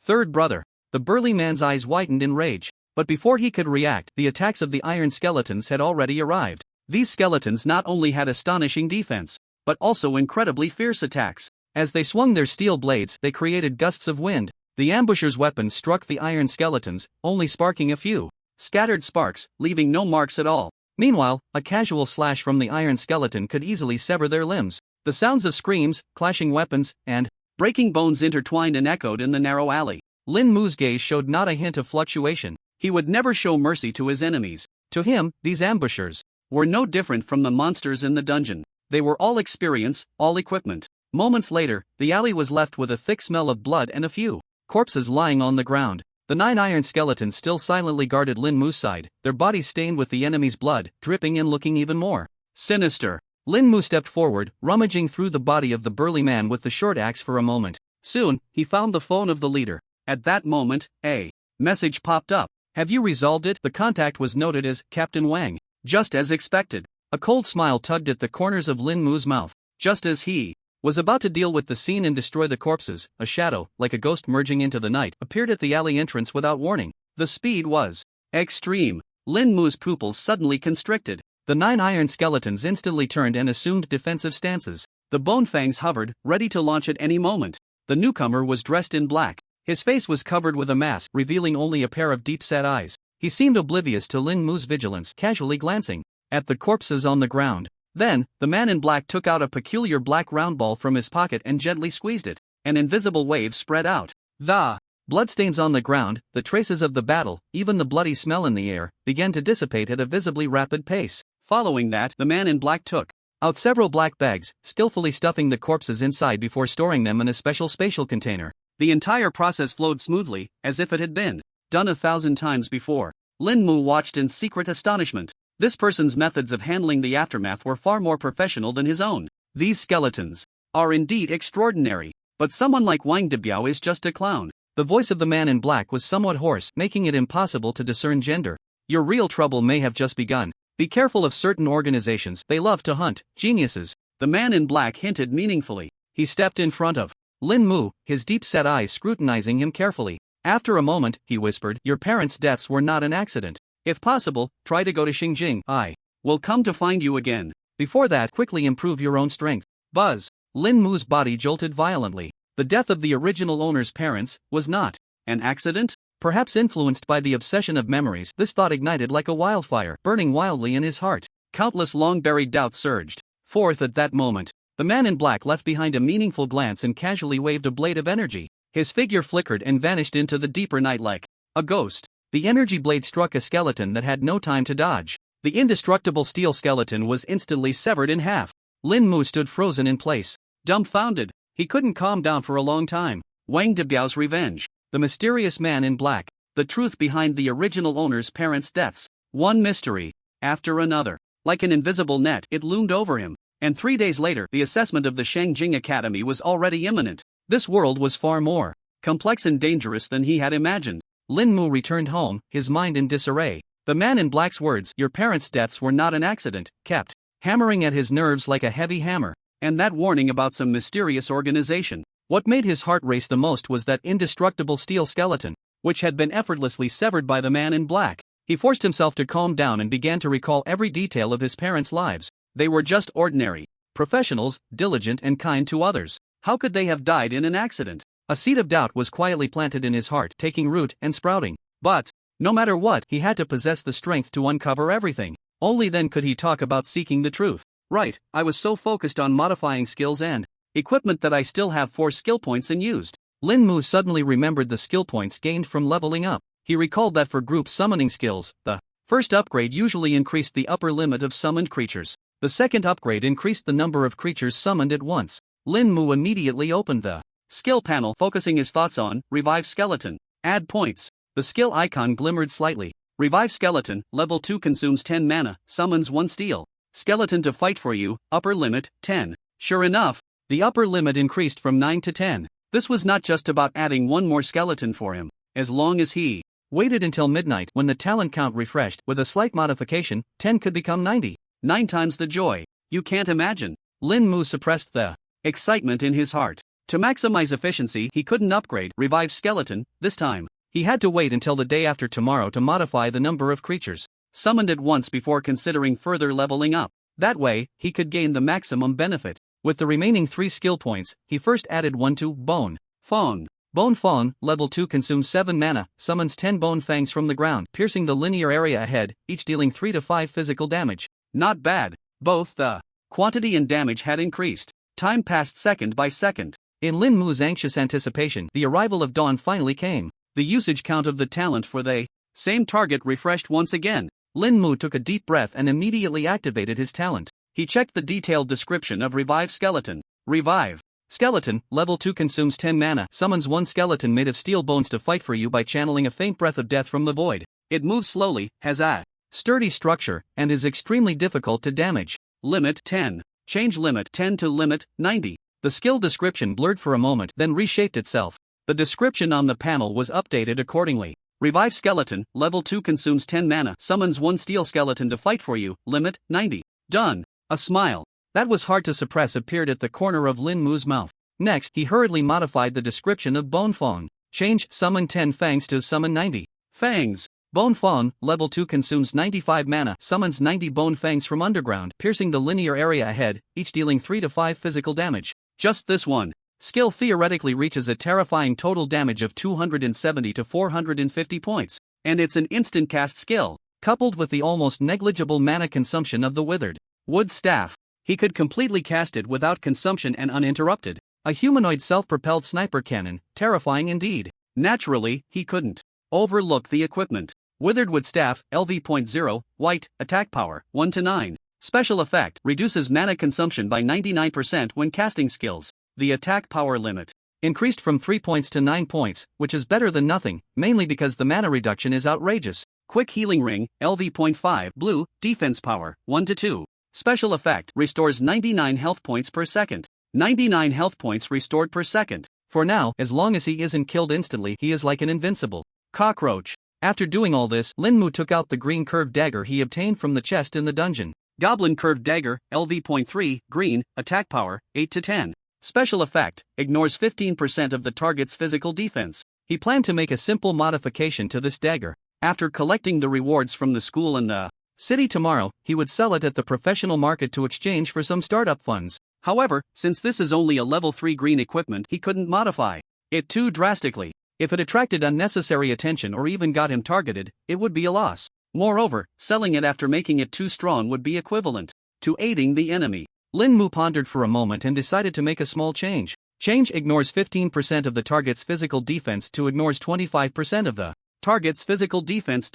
Third brother. The burly man's eyes widened in rage. But before he could react, the attacks of the iron skeletons had already arrived. These skeletons not only had astonishing defense, but also incredibly fierce attacks. As they swung their steel blades, they created gusts of wind. The ambushers' weapons struck the iron skeletons, only sparking a few scattered sparks, leaving no marks at all. Meanwhile, a casual slash from the iron skeleton could easily sever their limbs. The sounds of screams, clashing weapons, and breaking bones intertwined and echoed in the narrow alley. Lin Mu's gaze showed not a hint of fluctuation. He would never show mercy to his enemies. To him, these ambushers were no different from the monsters in the dungeon. They were all experience, all equipment. Moments later, the alley was left with a thick smell of blood and a few corpses lying on the ground. The 9 iron skeletons still silently guarded Lin Mu's side, their bodies stained with the enemy's blood, dripping and looking even more sinister. Lin Mu stepped forward, rummaging through the body of the burly man with the short axe for a moment. Soon, he found the phone of the leader. At that moment, a message popped up. Have you resolved it? The contact was noted as Captain Wang. Just as expected. A cold smile tugged at the corners of Lin Mu's mouth. Just as he was about to deal with the scene and destroy the corpses, a shadow, like a ghost merging into the night, appeared at the alley entrance without warning. The speed was extreme. Lin Mu's pupils suddenly constricted. The 9 iron skeletons instantly turned and assumed defensive stances. The bone fangs hovered, ready to launch at any moment. The newcomer was dressed in black. His face was covered with a mask, revealing only a pair of deep-set eyes. He seemed oblivious to Lin Mu's vigilance, casually glancing at the corpses on the ground. Then, the man in black took out a peculiar black round ball from his pocket and gently squeezed it. An invisible wave spread out. The bloodstains on the ground, the traces of the battle, even the bloody smell in the air, began to dissipate at a visibly rapid pace. Following that, the man in black took out several black bags, skillfully stuffing the corpses inside before storing them in a special spatial container. The entire process flowed smoothly, as if it had been done 1,000 times before. Lin Mu watched in secret astonishment. This person's methods of handling the aftermath were far more professional than his own. These skeletons are indeed extraordinary. But someone like Wang Debiao is just a clown. The voice of the man in black was somewhat hoarse, making it impossible to discern gender. Your real trouble may have just begun. Be careful of certain organizations, they love to hunt geniuses. The man in black hinted meaningfully. He stepped in front of Lin Mu, his deep-set eyes scrutinizing him carefully. After a moment, he whispered, your parents' deaths were not an accident. If possible, try to go to Xingjing. I will come to find you again. Before that, quickly improve your own strength. Buzz. Lin Mu's body jolted violently. The death of the original owner's parents was not an accident? Perhaps influenced by the obsession of memories, this thought ignited like a wildfire, burning wildly in his heart. Countless long-buried doubts surged forth at that moment. The man in black left behind a meaningful glance and casually waved a blade of energy. His figure flickered and vanished into the deeper night like a ghost. The energy blade struck a skeleton that had no time to dodge. The indestructible steel skeleton was instantly severed in half. Lin Mu stood frozen in place, dumbfounded. He couldn't calm down for a long time. Wang Debiao's revenge. The mysterious man in black. The truth behind the original owner's parents' deaths. One mystery after another. Like an invisible net, it loomed over him. And 3 days later, the assessment of the Shangjing Academy was already imminent. This world was far more complex and dangerous than he had imagined. Lin Mu returned home, his mind in disarray. The man in black's words, your parents' deaths were not an accident, kept hammering at his nerves like a heavy hammer. And that warning about some mysterious organization. What made his heart race the most was that indestructible steel skeleton, which had been effortlessly severed by the man in black. He forced himself to calm down and began to recall every detail of his parents' lives. They were just ordinary professionals, diligent and kind to others. How could they have died in an accident? A seed of doubt was quietly planted in his heart, taking root and sprouting. But, no matter what, he had to possess the strength to uncover everything. Only then could he talk about seeking the truth. Right, I was so focused on modifying skills and equipment that I still have 4 skill points unused. Lin Mu suddenly remembered the skill points gained from leveling up. He recalled that for group summoning skills, the first upgrade usually increased the upper limit of summoned creatures. The second upgrade increased the number of creatures summoned at once. Lin Mu immediately opened the skill panel, focusing his thoughts on Revive Skeleton. Add points. The skill icon glimmered slightly. Revive Skeleton, level 2 consumes 10 mana, summons 1 steel skeleton to fight for you, upper limit, 10. Sure enough, the upper limit increased from 9 to 10. This was not just about adding 1 more skeleton for him. As long as he waited until midnight when the talent count refreshed, with a slight modification, 10 could become 90. 9 times the joy. You can't imagine. Lin Mu suppressed the excitement in his heart. To maximize efficiency, he couldn't upgrade Revive Skeleton this time. He had to wait until the day after tomorrow to modify the number of creatures summoned at once before considering further leveling up. That way, he could gain the maximum benefit. With the remaining 3 skill points, he first added 1 to Bone Fawn. Bone Fawn, level 2 consumes 7 mana, summons 10 bone fangs from the ground, piercing the linear area ahead, each dealing 3 to 5 physical damage. Not bad. Both the quantity and damage had increased. Time passed second by second. In Lin Mu's anxious anticipation, the arrival of dawn finally came. The usage count of the talent for the same target refreshed once again. Lin Mu took a deep breath and immediately activated his talent. He checked the detailed description of Revive Skeleton. Revive Skeleton, level 2 consumes 10 mana, summons one skeleton made of steel bones to fight for you by channeling a faint breath of death from the void. It moves slowly, has a sturdy structure, and is extremely difficult to damage. Limit 10. Change limit 10 to limit 90. The skill description blurred for a moment, then reshaped itself. The description on the panel was updated accordingly. Revive skeleton, level 2 consumes 10 mana, summons one steel skeleton to fight for you, limit 90. Done. A smile that was hard to suppress appeared at the corner of Lin Mu's mouth. Next, he hurriedly modified the description of Bone Fawn. Change summon 10 fangs to summon 90 fangs. Bone Fawn, level 2 consumes 95 mana, summons 90 bone fangs from underground, piercing the linear area ahead, each dealing 3 to 5 physical damage. Just this one skill theoretically reaches a terrifying total damage of 270 to 450 points, and it's an instant cast skill. Coupled with the almost negligible mana consumption of the withered wood staff, he could completely cast it without consumption and uninterrupted. A humanoid self-propelled sniper cannon, terrifying indeed. Naturally, he couldn't overlook the equipment. Withered wood staff, LV.0, white, attack power, 1 to 9. Special effect, reduces mana consumption by 99% when casting skills. The attack power limit increased from 3 points to 9 points, which is better than nothing, mainly because the mana reduction is outrageous. Quick healing ring, LV.5, blue, defense power, 1 to 2. Special effect, restores 99 health points per second. 99 health points restored per second. For now, as long as he isn't killed instantly, he is like an invincible cockroach. After doing all this, Lin Mu took out the green curved dagger he obtained from the chest in the dungeon. Goblin curved dagger, LV.3, green, attack power, 8 to 10. Special effect, ignores 15% of the target's physical defense. He planned to make a simple modification to this dagger. After collecting the rewards from the school and the city tomorrow, he would sell it at the professional market to exchange for some startup funds. However, since this is only a level 3 green equipment, he couldn't modify it too drastically. If it attracted unnecessary attention or even got him targeted, it would be a loss. Moreover, selling it after making it too strong would be equivalent to aiding the enemy. Lin Mu pondered for a moment and decided to make a small change. Change ignores 15% of the target's physical defense to ignores 25% of the target's physical defense.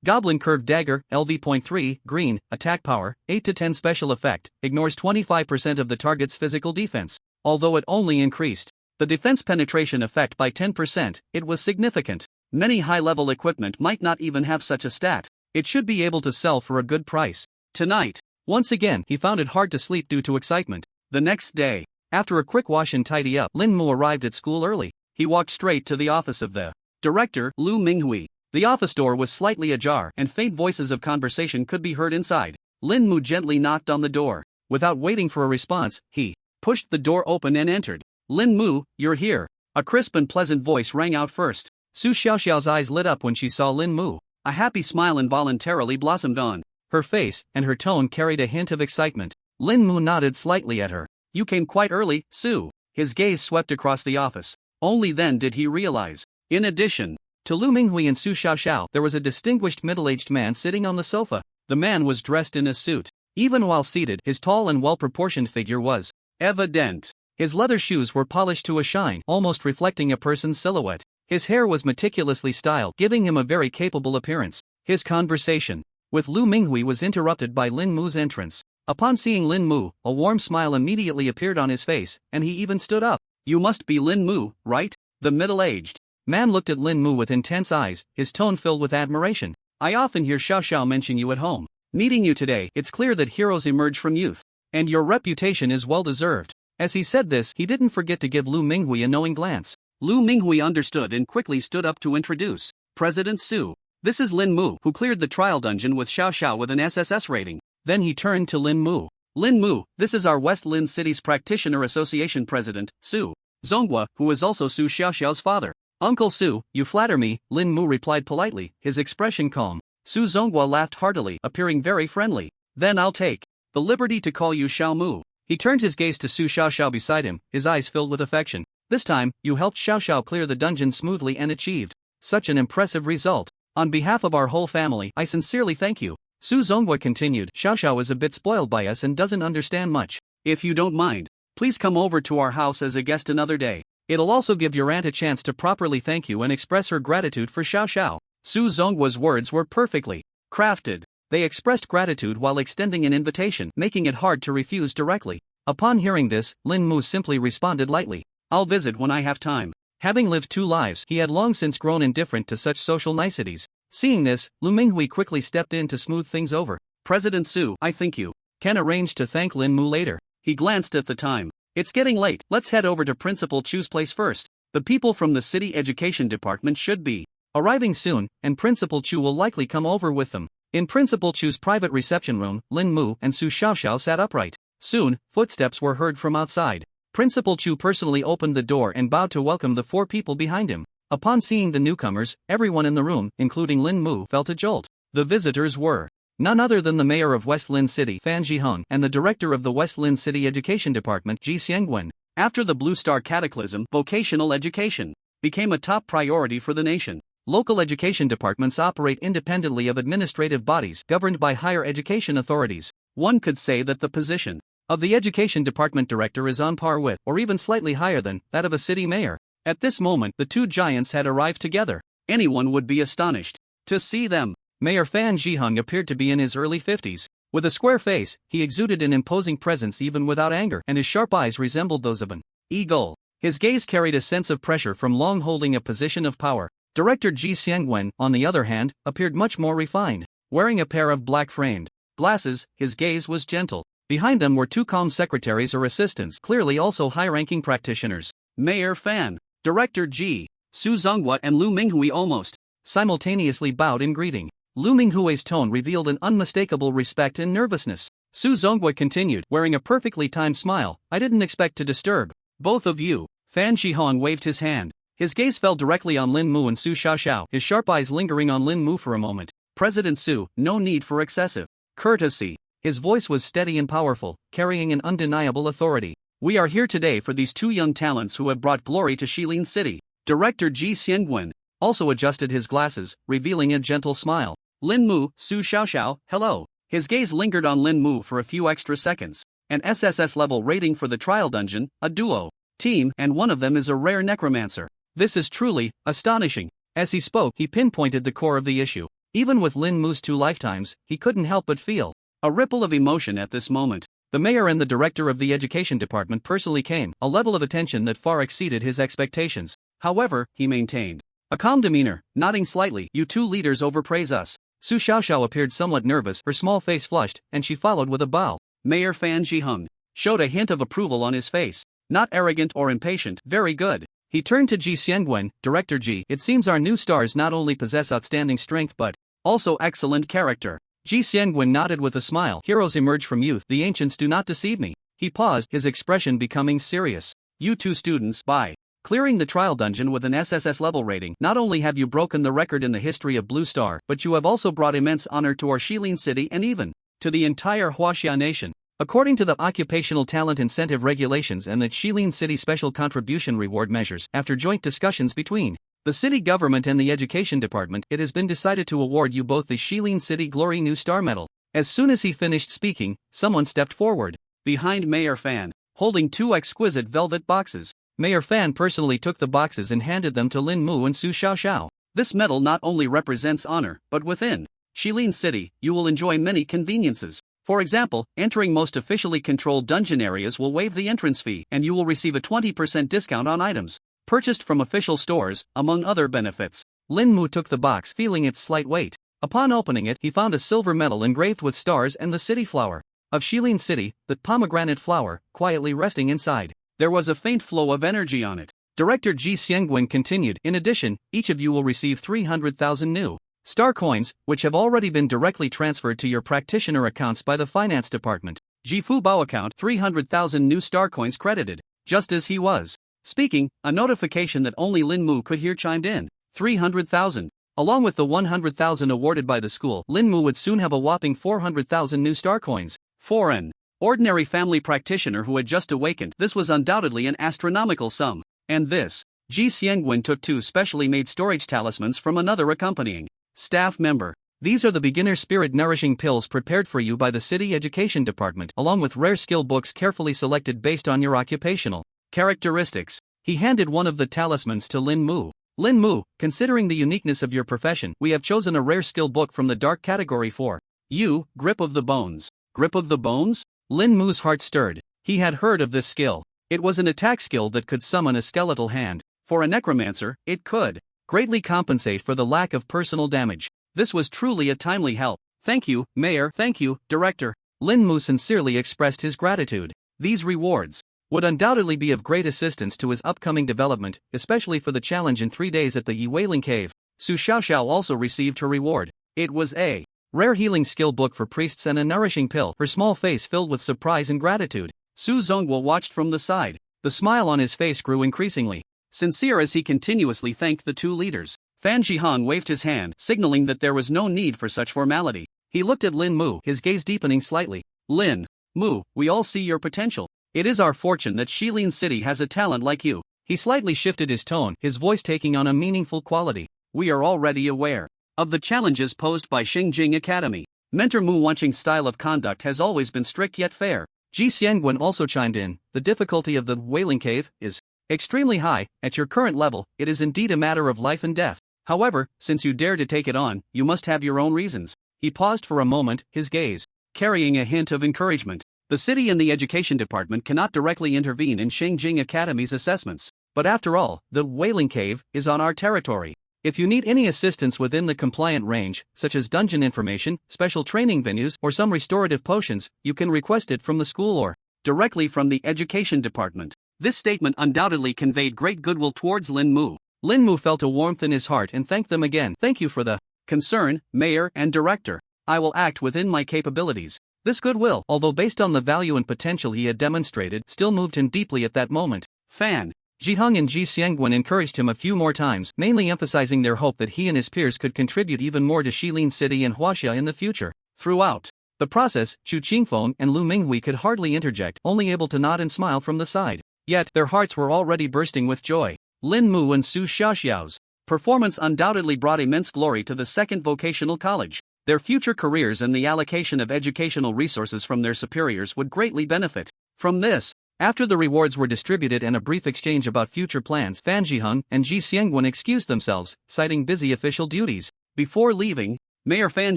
Goblin curved dagger, LV.3, green, attack power, 8 to 10. Special effect, ignores 25% of the target's physical defense. Although it only increased the defense penetration effect by 10%, it was significant. Many high-level equipment might not even have such a stat. It should be able to sell for a good price. Tonight, once again, he found it hard to sleep due to excitement. The next day, after a quick wash and tidy up, Lin Mu arrived at school early. He walked straight to the office of the director, Lu Minghui. The office door was slightly ajar, and faint voices of conversation could be heard inside. Lin Mu gently knocked on the door. Without waiting for a response, he pushed the door open and entered. Lin Mu, you're here. A crisp and pleasant voice rang out first. Su Xiaoxiao's eyes lit up when she saw Lin Mu. A happy smile involuntarily blossomed on her face, and her tone carried a hint of excitement. Lin Mu nodded slightly at her. You came quite early, Su. His gaze swept across the office. Only then did he realize, in addition to Lu Minghui and Su Xiaoxiao, there was a distinguished middle-aged man sitting on the sofa. The man was dressed in a suit. Even while seated, his tall and well-proportioned figure was evident. His leather shoes were polished to a shine, almost reflecting a person's silhouette. His hair was meticulously styled, giving him a very capable appearance. His conversation with Lu Minghui was interrupted by Lin Mu's entrance. Upon seeing Lin Mu, a warm smile immediately appeared on his face, and he even stood up. You must be Lin Mu, right? The middle-aged man looked at Lin Mu with intense eyes, his tone filled with admiration. I often hear Xiaoxiao mention you at home. Meeting you today, it's clear that heroes emerge from youth, and your reputation is well-deserved. As he said this, he didn't forget to give Lu Minghui a knowing glance. Lu Minghui understood and quickly stood up to introduce President Su. This is Lin Mu, who cleared the trial dungeon with Xiaoxiao with an SSS rating. Then he turned to Lin Mu. Lin Mu, this is our West Lin City's Practitioner Association President, Su Zonghua, who is also Su Xiaoxiao's father. Uncle Su, you flatter me, Lin Mu replied politely, his expression calm. Su Zonghua laughed heartily, appearing very friendly. Then I'll take the liberty to call you Xiao Mu. He turned his gaze to Su Xiaoxiao beside him, his eyes filled with affection. This time, you helped Xiaoxiao clear the dungeon smoothly and achieved such an impressive result. On behalf of our whole family, I sincerely thank you. Su Zonghua continued. Xiaoxiao is a bit spoiled by us and doesn't understand much. If you don't mind, please come over to our house as a guest another day. It'll also give your aunt a chance to properly thank you and express her gratitude for Xiaoxiao. Su Zonghua's words were perfectly crafted. They expressed gratitude while extending an invitation, making it hard to refuse directly. Upon hearing this, Lin Mu simply responded lightly. I'll visit when I have time. Having lived 2 lives, he had long since grown indifferent to such social niceties. Seeing this, Lu Minghui quickly stepped in to smooth things over. President Su, I think you can arrange to thank Lin Mu later. He glanced at the time. It's getting late, let's head over to Principal Chu's place first. The people from the city education department should be arriving soon, and Principal Chu will likely come over with them. In Principal Chu's private reception room, Lin Mu and Su Xiaoxiao sat upright. Soon, footsteps were heard from outside. Principal Chu personally opened the door and bowed to welcome the 4 people behind him. Upon seeing the newcomers, everyone in the room, including Lin Mu, felt a jolt. The visitors were none other than the mayor of West Lin City, Fan Zhiheng, and the director of the West Lin City Education Department, Ji Xiangwen. After the Blue Star Cataclysm, vocational education became a top priority for the nation. Local education departments operate independently of administrative bodies governed by higher education authorities. One could say that the position of the education department director is on par with, or even slightly higher than, that of a city mayor. At this moment, the 2 giants had arrived together. Anyone would be astonished to see them. Mayor Fan Zhiheng appeared to be in his early 50s. With a square face, he exuded an imposing presence even without anger, and his sharp eyes resembled those of an eagle. His gaze carried a sense of pressure from long holding a position of power. Director Ji Xiangwen, on the other hand, appeared much more refined. Wearing a pair of black-framed glasses, his gaze was gentle. Behind them were 2 calm secretaries or assistants, clearly also high-ranking practitioners. Mayor Fan, Director Ji, Su Zhonghua and Lu Minghui almost simultaneously bowed in greeting. Lu Minghui's tone revealed an unmistakable respect and nervousness. Su Zhonghua continued, wearing a perfectly timed smile, I didn't expect to disturb both of you. Fan Zhiheng waved his hand. His gaze fell directly on Lin Mu and Su Xiaoxiao, his sharp eyes lingering on Lin Mu for a moment. President Su, no need for excessive courtesy. His voice was steady and powerful, carrying an undeniable authority. We are here today for these 2 young talents who have brought glory to Shilin City. Director Ji Xiangwen also adjusted his glasses, revealing a gentle smile. Lin Mu, Su Xiaoxiao, hello. His gaze lingered on Lin Mu for a few extra seconds. An SSS level rating for the trial dungeon, a duo team, and one of them is a rare necromancer. This is truly astonishing. As he spoke, he pinpointed the core of the issue. Even with Lin Mu's 2 lifetimes, he couldn't help but feel a ripple of emotion at this moment. The mayor and the director of the education department personally came, a level of attention that far exceeded his expectations. However, he maintained a calm demeanor, nodding slightly. You 2 leaders overpraise us. Su Xiaoxiao appeared somewhat nervous, her small face flushed, and she followed with a bow. Mayor Fan Zhiheng showed a hint of approval on his face. Not arrogant or impatient, very good. He turned to Ji Xiangwen, Director Ji. It seems our new stars not only possess outstanding strength but also excellent character. Ji Xiangwen nodded with a smile. Heroes emerge from youth, the ancients do not deceive me. He paused, his expression becoming serious. You 2 students, by clearing the trial dungeon with an SSS level rating, not only have you broken the record in the history of Blue Star, but you have also brought immense honor to our Shilin City and even to the entire Huaxia nation. According to the Occupational Talent Incentive Regulations and the Shilin City Special Contribution Reward Measures, after joint discussions between the city government and the education department, it has been decided to award you both the Shilin City Glory New Star Medal. As soon as he finished speaking, someone stepped forward. Behind Mayor Fan, holding 2 exquisite velvet boxes. Mayor Fan personally took the boxes and handed them to Lin Mu and Su Xiaoxiao. This medal not only represents honor, but within Shilin City, you will enjoy many conveniences. For example, entering most officially controlled dungeon areas will waive the entrance fee, and you will receive a 20% discount on items purchased from official stores, among other benefits. Lin Mu took the box, feeling its slight weight. Upon opening it, he found a silver medal engraved with stars and the city flower of Shilin City, the pomegranate flower, quietly resting inside. There was a faint flow of energy on it. Director Ji Xiangwen continued, in addition, each of you will receive 300,000 new star coins, which have already been directly transferred to your practitioner accounts by the finance department. Ji Fu Bao account, 300,000 new star coins credited. Just as he was speaking, a notification that only Lin Mu could hear chimed in. 300,000. Along with the 100,000 awarded by the school, Lin Mu would soon have a whopping 400,000 new star coins. For an ordinary family practitioner who had just awakened, this was undoubtedly an astronomical sum. And this, Ji Xiangwen took 2 specially made storage talismans from another accompanying staff member. These are the beginner spirit nourishing pills prepared for you by the city education department, along with rare skill books carefully selected based on your occupational characteristics. He handed one of the talismans to Lin Mu. Lin Mu, considering the uniqueness of your profession, we have chosen a rare skill book from the dark category for you, Grip of the Bones. Grip of the Bones? Lin Mu's heart stirred. He had heard of this skill. It was an attack skill that could summon a skeletal hand. For a necromancer, it could greatly compensate for the lack of personal damage. This was truly a timely help. Thank you, Mayor. Thank you, Director. Lin Mu sincerely expressed his gratitude. These rewards would undoubtedly be of great assistance to his upcoming development, especially for the challenge in 3 days at the Wailing Cave. Su Xiaoxiao also received her reward. It was a rare healing skill book for priests and a nourishing pill. Her small face filled with surprise and gratitude. Su Zhongguo watched from the side. The smile on his face grew increasingly sincere as he continuously thanked the two leaders. Fan Zhihong waved his hand, signaling that there was no need for such formality. He looked at Lin Mu, his gaze deepening slightly. Lin Mu, we all see your potential. It is our fortune that Shilin City has a talent like you. He slightly shifted his tone, his voice taking on a meaningful quality. We are already aware of the challenges posed by Xingjing Academy. Mentor Mu Wanqing's style of conduct has always been strict yet fair. Ji Xiangguan also chimed in. The difficulty of the Wailing Cave is extremely high. At your current level, it is indeed a matter of life and death. However, since you dare to take it on, you must have your own reasons. He paused for a moment, his gaze carrying a hint of encouragement. The city and the education department cannot directly intervene in Xingjing Academy's assessments. But after all, the Wailing Cave is on our territory. If you need any assistance within the compliant range, such as dungeon information, special training venues, or some restorative potions, you can request it from the school or directly from the education department. This statement undoubtedly conveyed great goodwill towards Lin Mu. Lin Mu felt a warmth in his heart and thanked them again. Thank you for the concern, Mayor and Director. I will act within my capabilities. This goodwill, although based on the value and potential he had demonstrated, still moved him deeply at that moment. Fan Zhihong and Ji Xiangguan encouraged him a few more times, mainly emphasizing their hope that he and his peers could contribute even more to Shilin City and Huaxia in the future. Throughout the process, Chu Qingfeng and Lu Minghui could hardly interject, only able to nod and smile from the side. Yet, their hearts were already bursting with joy. Lin Mu and Su Xiaoxiao's performance undoubtedly brought immense glory to the second vocational college. Their future careers and the allocation of educational resources from their superiors would greatly benefit from this. After the rewards were distributed and a brief exchange about future plans, Fan Zhihong and Ji Xiangguan excused themselves, citing busy official duties. Before leaving, Mayor Fan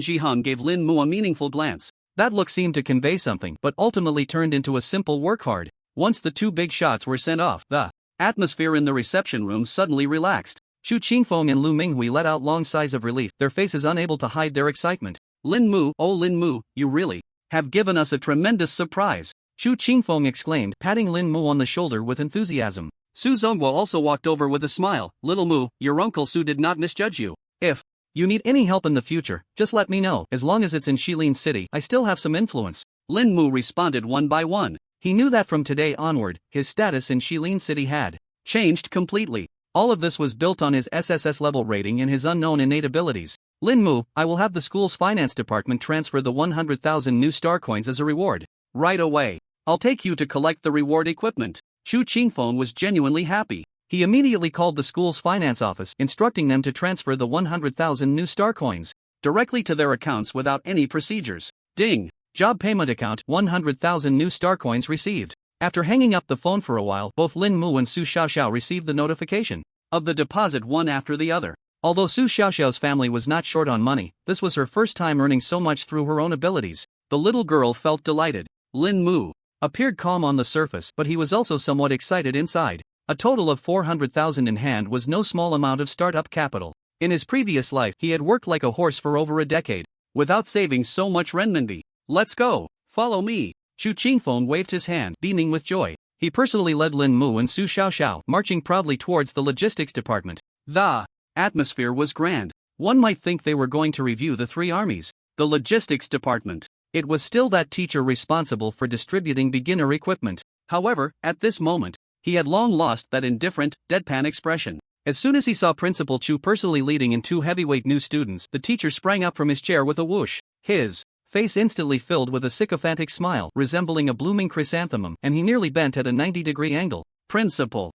Zhihong gave Lin Mu a meaningful glance. That look seemed to convey something, but ultimately turned into a simple work hard. Once the two big shots were sent off, the atmosphere in the reception room suddenly relaxed. Chu Qingfeng and Lu Minghui let out long sighs of relief, their faces unable to hide their excitement. Lin Mu, oh Lin Mu, you really have given us a tremendous surprise. Chu Qingfeng exclaimed, patting Lin Mu on the shoulder with enthusiasm. Su Zhongguo also walked over with a smile. Little Mu, your uncle Su did not misjudge you. If you need any help in the future, just let me know. As long as it's in Shilin City, I still have some influence. Lin Mu responded one by one. He knew that from today onward, his status in Shilin City had changed completely. All of this was built on his SSS level rating and his unknown innate abilities. Lin Mu, I will have the school's finance department transfer the 100,000 new star coins as a reward. Right away. I'll take you to collect the reward equipment. Chu Qingfeng was genuinely happy. He immediately called the school's finance office, instructing them to transfer the 100,000 new star coins directly to their accounts without any procedures. Ding! Job payment account, 100,000 new star coins received. After hanging up the phone for a while, both Lin Mu and Su Xiaoxiao received the notification of the deposit one after the other. Although Su Xiaoxiao's family was not short on money, this was her first time earning so much through her own abilities. The little girl felt delighted. Lin Mu appeared calm on the surface, but he was also somewhat excited inside. A total of 400,000 in hand was no small amount of startup capital. In his previous life, he had worked like a horse for over a decade, without saving so much renminbi. Let's go, follow me. Chu Qingfeng waved his hand, beaming with joy. He personally led Lin Mu and Su Xiaoxiao, marching proudly towards the logistics department. The atmosphere was grand. One might think they were going to review the three armies. The logistics department. It was still that teacher responsible for distributing beginner equipment. However, at this moment, he had long lost that indifferent, deadpan expression. As soon as he saw Principal Chu personally leading in two heavyweight new students, the teacher sprang up from his chair with a whoosh. His face instantly filled with a sycophantic smile resembling a blooming chrysanthemum, and he nearly bent at a 90-degree angle. Principal,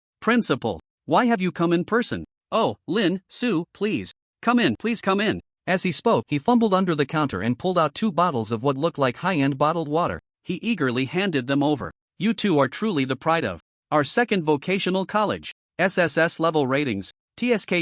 why have you come in person? Oh, Lin, Su, please come in. As he spoke, he fumbled under the counter and pulled out 2 bottles of what looked like high-end bottled water. He eagerly handed them over. You two are truly the pride of our second vocational college. SSS level ratings. TSK,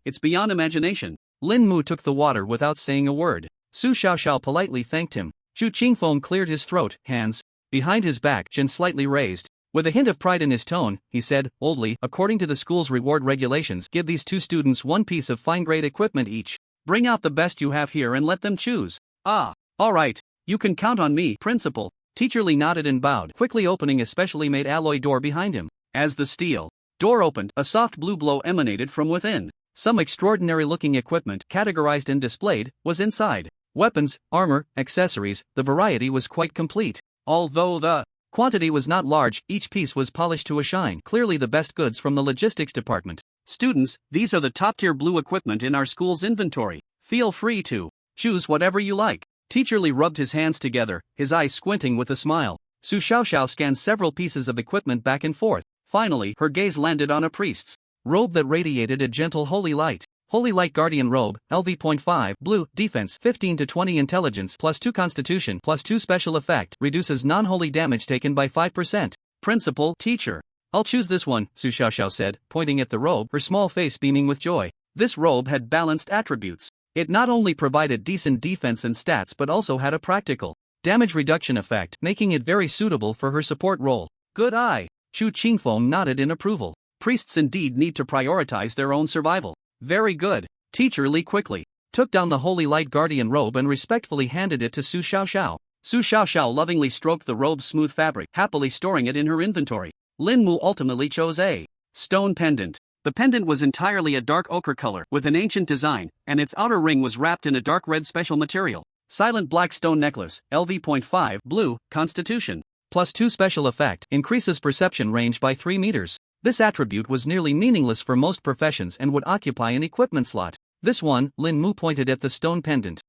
it's beyond imagination. Lin Mu took the water without saying a word. Su Xiaoxiao politely thanked him. Chu Qingfeng cleared his throat, hands Behind his back, chin slightly raised. With a hint of pride in his tone, he said, boldly, according to the school's reward regulations, give these two students one piece of fine-grade equipment each. Bring out the best you have here and let them choose. Ah, all right. You can count on me, principal. Teacher Lee nodded and bowed, quickly opening a specially made alloy door behind him. As the steel door opened, a soft blue glow emanated from within. Some extraordinary-looking equipment, categorized and displayed, was inside. Weapons, armor, accessories, the variety was quite complete. Although the quantity was not large, each piece was polished to a shine, clearly the best goods from the logistics department. Students, these are the top-tier blue equipment in our school's inventory. Feel free to choose whatever you like. Teacher Lee rubbed his hands together, his eyes squinting with a smile. Su Xiaoxiao scanned several pieces of equipment back and forth. Finally, her gaze landed on a priest's robe that radiated a gentle holy light. Holy Light Guardian Robe, LV.5, Blue, Defense, 15 to 20 Intelligence, +2 Constitution, +2 Special Effect, reduces non-holy damage taken by 5%. Principal, teacher. I'll choose this one, Su Xiaoxiao said, pointing at the robe, her small face beaming with joy. This robe had balanced attributes. It not only provided decent defense and stats but also had a practical damage reduction effect, making it very suitable for her support role. Good eye. Chu Qingfeng nodded in approval. Priests indeed need to prioritize their own survival. Very good. Teacher Lee quickly took down the Holy Light Guardian robe and respectfully handed it to Su Xiaoxiao. Su Xiaoxiao lovingly stroked the robe's smooth fabric, happily storing it in her inventory. Lin Mu ultimately chose a stone pendant. The pendant was entirely a dark ochre color with an ancient design, and its outer ring was wrapped in a dark red special material. Silent black stone necklace, LV.5, Blue, Constitution. +2 Special Effect, increases perception range by 3 meters. This attribute was nearly meaningless for most professions and would occupy an equipment slot. This one, Lin Mu pointed at the stone pendant.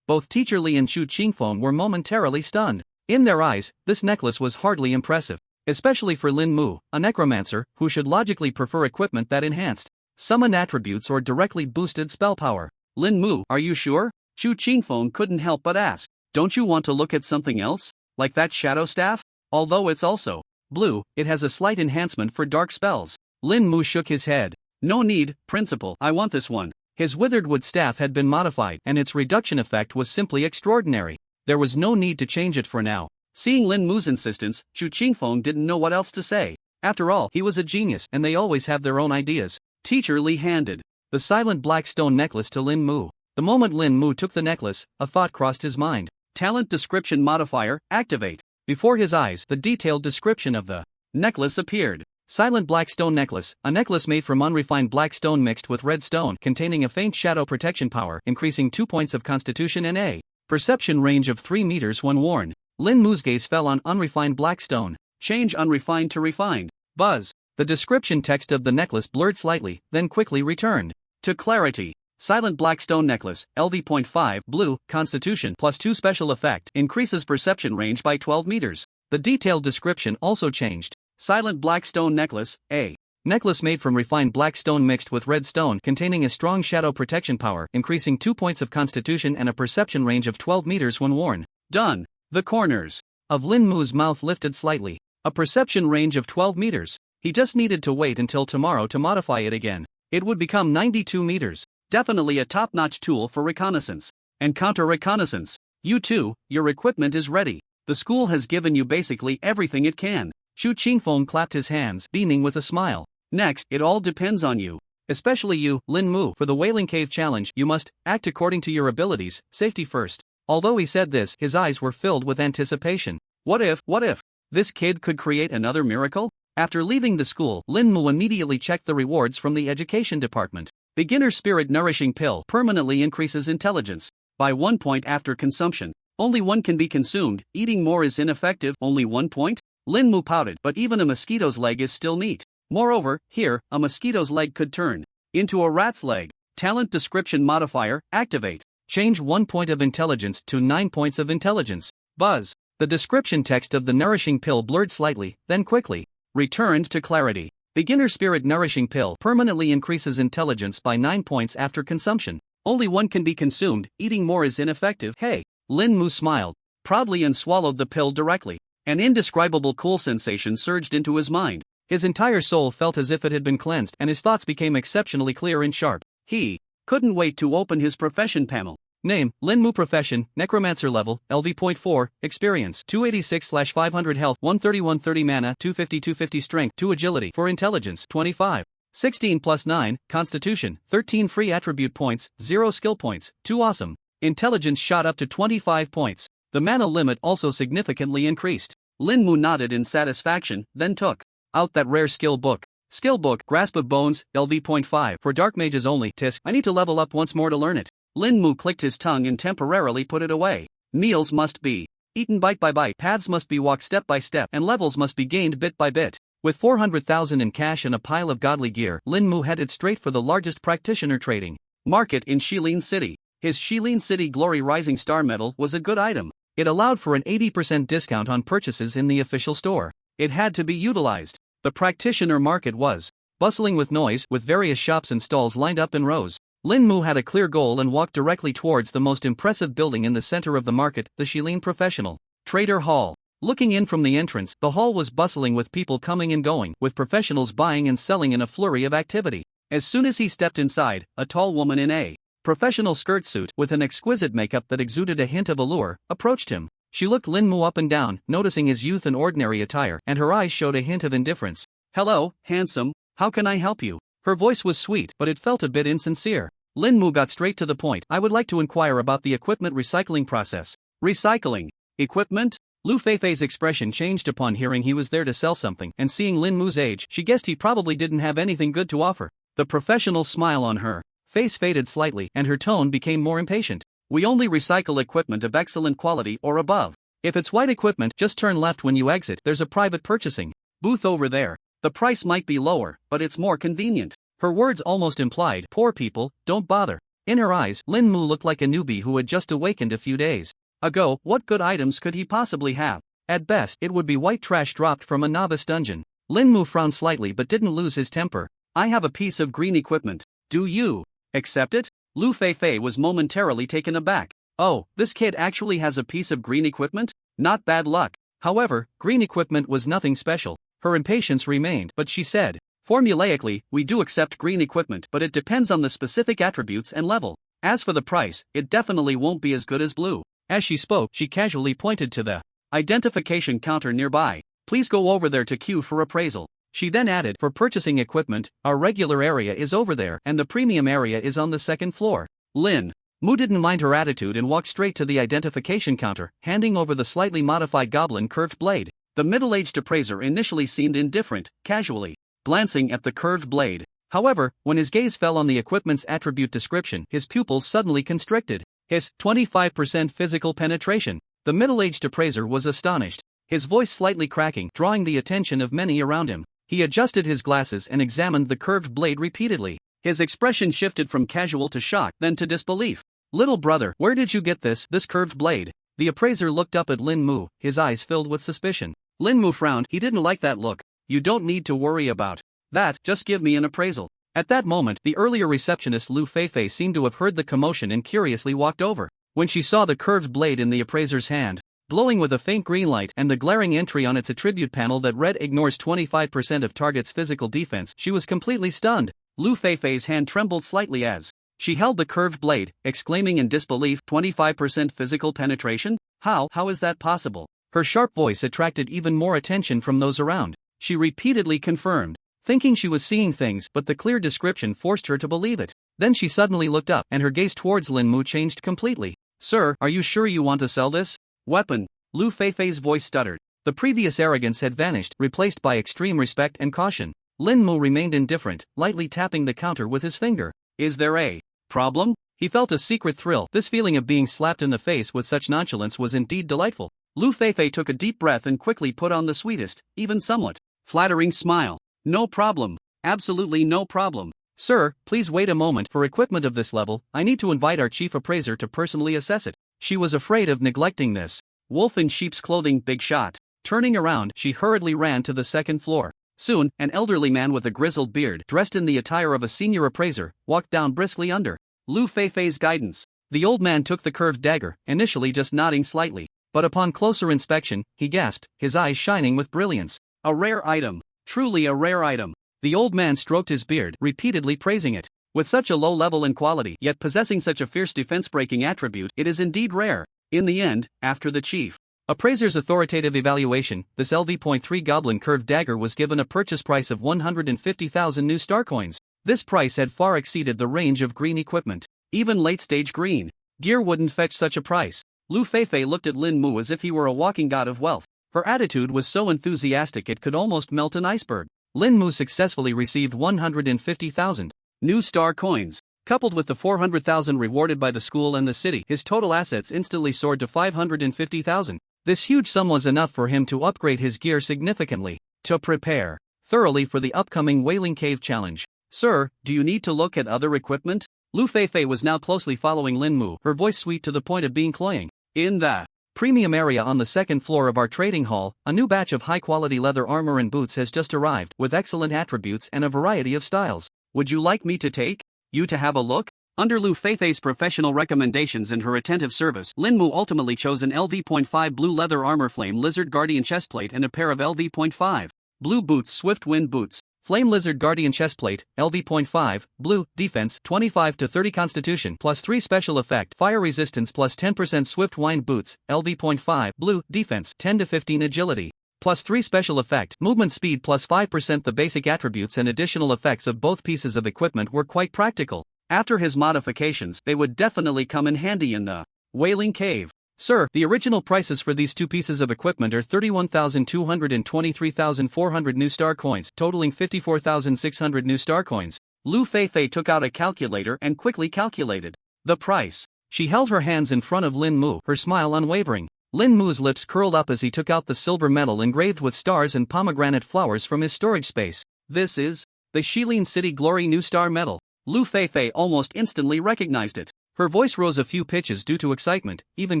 Both Teacher Lee and Chu Qingfeng were momentarily stunned. In their eyes, this necklace was hardly impressive. Especially for Lin Mu, a necromancer, who should logically prefer equipment that enhanced summon attributes or directly boosted spell power. Lin Mu, are you sure? Chu Qingfeng couldn't help but ask. Don't you want to look at something else? Like that shadow staff? Although it's also blue, it has a slight enhancement for dark spells. Lin Mu shook his head. No need, principal, I want this one. His withered wood staff had been modified and its reduction effect was simply extraordinary. There was no need to change it for now. Seeing Lin Mu's insistence, Chu Qingfeng didn't know what else to say. After all, he was a genius and they always have their own ideas. Teacher Lee handed the silent black stone necklace to Lin Mu. The moment Lin Mu took the necklace, a thought crossed his mind. Talent description modifier, activate. Before his eyes, the detailed description of the necklace appeared. Silent black stone necklace, a necklace made from unrefined black stone mixed with red stone containing a faint shadow protection power, increasing 2 points of constitution and a perception range of 3 meters when worn. Lin Mu's gaze fell on unrefined black stone. Change unrefined to refined. Buzz. The description text of the necklace blurred slightly, then quickly returned to clarity. Silent black stone necklace, LV.5, Blue, Constitution, +2 Special Effect, increases perception range by 12 meters. The detailed description also changed. Silent black stone necklace, a necklace made from refined black stone mixed with red stone containing a strong shadow protection power, increasing 2 points of constitution and a perception range of 12 meters when worn. Done. The corners of Lin Mu's mouth lifted slightly. A perception range of 12 meters. He just needed to wait until tomorrow to modify it again. It would become 92 meters. Definitely a top-notch tool for reconnaissance and counter-reconnaissance. You too, your equipment is ready. The school has given you basically everything it can. Chu Qingfeng clapped his hands, beaming with a smile. Next, it all depends on you. Especially you, Lin Mu. For the Wailing Cave Challenge, you must act according to your abilities, safety first. Although he said this, his eyes were filled with anticipation. What if this kid could create another miracle? After leaving the school, Lin Mu immediately checked the rewards from the education department. Beginner Spirit Nourishing Pill permanently increases intelligence by 1 point after consumption. Only 1 can be consumed, eating more is ineffective, only 1 point? Lin Mu pouted, but even a mosquito's leg is still meat. Moreover, here, a mosquito's leg could turn into a rat's leg. Talent description modifier, activate. Change 1 point of intelligence to 9 points of intelligence. Buzz. The description text of the nourishing pill blurred slightly, then quickly returned to clarity. Beginner Spirit Nourishing Pill permanently increases intelligence by 9 points after consumption. Only 1 can be consumed, eating more is ineffective. Hey! Lin Mu smiled proudly and swallowed the pill directly. An indescribable cool sensation surged into his mind. His entire soul felt as if it had been cleansed and his thoughts became exceptionally clear and sharp. He couldn't wait to open his profession panel. Name, Lin Mu. Profession, Necromancer. Level, LV.4, Experience, 286/500 Health, 130 Mana, 250 Strength, 2 Agility. For Intelligence, 25. 16 plus 9, Constitution, 13 free attribute points, 0 skill points, 2 awesome. Intelligence shot up to 25 points. The mana limit also significantly increased. Lin Mu nodded in satisfaction, then took out that rare skill book. Skill book, Grasp of Bones, LV.5, for Dark Mages only. Tisk, I need to level up once more to learn it. Lin Mu clicked his tongue and temporarily put it away. Meals must be eaten bite by bite, paths must be walked step by step, and levels must be gained bit by bit. With 400,000 in cash and a pile of godly gear, Lin Mu headed straight for the largest practitioner trading market in Shilin City. His Shilin City Glory Rising Star Medal was a good item. It allowed for an 80% discount on purchases in the official store. It had to be utilized. The practitioner market was bustling with noise, with various shops and stalls lined up in rows. Lin Mu had a clear goal and walked directly towards the most impressive building in the center of the market, the Shilin Professional Trader Hall. Looking in from the entrance, the hall was bustling with people coming and going, with professionals buying and selling in a flurry of activity. As soon as he stepped inside, a tall woman in a professional skirt suit, with an exquisite makeup that exuded a hint of allure, approached him. She looked Lin Mu up and down, noticing his youth and ordinary attire, and her eyes showed a hint of indifference. "Hello, handsome, how can I help you?" Her voice was sweet, but it felt a bit insincere. Lin Mu got straight to the point. "I would like to inquire about the equipment recycling process." "Recycling? Equipment?" Lu Feifei's expression changed upon hearing he was there to sell something, and seeing Lin Mu's age, she guessed he probably didn't have anything good to offer. The professional smile on her face faded slightly, and her tone became more impatient. "We only recycle equipment of excellent quality or above. If it's white equipment, just turn left when you exit. There's a private purchasing booth over there. The price might be lower, but it's more convenient." Her words almost implied, "Poor people, don't bother." In her eyes, Lin Mu looked like a newbie who had just awakened a few days ago. What good items could he possibly have? At best, it would be white trash dropped from a novice dungeon. Lin Mu frowned slightly but didn't lose his temper. "I have a piece of green equipment. Do you accept it?" Lu Feifei was momentarily taken aback. Oh, this kid actually has a piece of green equipment? Not bad luck. However, green equipment was nothing special. Her impatience remained, but she said, "Formulaically, we do accept green equipment, but it depends on the specific attributes and level. As for the price, it definitely won't be as good as blue." As she spoke, she casually pointed to the identification counter nearby. "Please go over there to queue for appraisal." She then added, "For purchasing equipment, our regular area is over there, and the premium area is on the second floor." Lin Mu didn't mind her attitude and walked straight to the identification counter, handing over the slightly modified goblin curved blade. The middle-aged appraiser initially seemed indifferent, casually glancing at the curved blade. However, when his gaze fell on the equipment's attribute description, his pupils suddenly constricted. His 25% physical penetration. The middle-aged appraiser was astonished, his voice slightly cracking, drawing the attention of many around him. He adjusted his glasses and examined the curved blade repeatedly. His expression shifted from casual to shock, then to disbelief. "Little brother, where did you get this curved blade?" The appraiser looked up at Lin Mu, his eyes filled with suspicion. Lin Mu frowned. He didn't like that look. "You don't need to worry about that, just give me an appraisal." At that moment, the earlier receptionist Lu Feifei seemed to have heard the commotion and curiously walked over. When she saw the curved blade in the appraiser's hand, glowing with a faint green light, and the glaring entry on its attribute panel that read "ignores 25% of target's physical defense," she was completely stunned. Lu Feifei's hand trembled slightly as she held the curved blade, exclaiming in disbelief, 25% physical penetration? How is that possible?" Her sharp voice attracted even more attention from those around. She repeatedly confirmed, thinking she was seeing things, but the clear description forced her to believe it. Then she suddenly looked up, and her gaze towards Lin Mu changed completely. "Sir, are you sure you want to sell this weapon?" Lu Feifei's voice stuttered. The previous arrogance had vanished, replaced by extreme respect and caution. Lin Mu remained indifferent, lightly tapping the counter with his finger. "Is there a problem?" He felt a secret thrill. This feeling of being slapped in the face with such nonchalance was indeed delightful. Lu Feifei took a deep breath and quickly put on the sweetest, even somewhat flattering smile. "No problem. Absolutely no problem." "Sir, please wait a moment. For equipment of this level, I need to invite our chief appraiser to personally assess it." She was afraid of neglecting this. Wolf in sheep's clothing, big shot. Turning around, she hurriedly ran to the second floor. Soon, an elderly man with a grizzled beard, dressed in the attire of a senior appraiser, walked down briskly under Lu Feifei's guidance. The old man took the curved dagger, initially just nodding slightly, but upon closer inspection, he gasped, his eyes shining with brilliance. "A rare item. Truly a rare item." The old man stroked his beard, repeatedly praising it. With such a low level and quality, yet possessing such a fierce defense-breaking attribute, it is indeed rare. In the end, after the chief appraiser's authoritative evaluation, this LV.3 Goblin Curved Dagger was given a purchase price of 150,000 new star coins. This price had far exceeded the range of green equipment. Even late-stage green gear wouldn't fetch such a price. Lu Feifei looked at Lin Mu as if he were a walking god of wealth. Her attitude was so enthusiastic it could almost melt an iceberg. Lin Mu successfully received 150,000 new star coins. Coupled with the 400,000 rewarded by the school and the city, his total assets instantly soared to 550,000. This huge sum was enough for him to upgrade his gear significantly, to prepare thoroughly for the upcoming Wailing Cave challenge. Sir, do you need to look at other equipment? Lu Feifei was now closely following Lin Mu, her voice sweet to the point of being cloying. In the premium area on the second floor of our trading hall, a new batch of high-quality leather armor and boots has just arrived, with excellent attributes and a variety of styles. Would you like me to take you to have a look? Under Lu Feifei's professional recommendations and her attentive service, Lin Mu ultimately chose an LV.5 blue leather armor Flame Lizard Guardian chestplate and a pair of LV.5 blue boots Swift Wind boots. Flame Lizard Guardian chestplate, LV.5, blue, defense, 25 to 30 constitution, plus 3 special effect, fire resistance plus 10% Swift Wind boots, LV.5, blue, defense, 10 to 15 agility, plus 3 special effect, movement speed plus 5%. The basic attributes and additional effects of both pieces of equipment were quite practical. After his modifications, they would definitely come in handy in the Wailing Cave. Sir, the original prices for these two pieces of equipment are 31,200 and 23,400 new star coins, totaling 54,600 new star coins. Lu Feifei took out a calculator and quickly calculated the price. She held her hands in front of Lin Mu, her smile unwavering. Lin Mu's lips curled up as he took out the silver medal engraved with stars and pomegranate flowers from his storage space. This is the Shilin City Glory New Star Medal. Lu Feifei almost instantly recognized it. Her voice rose a few pitches due to excitement, even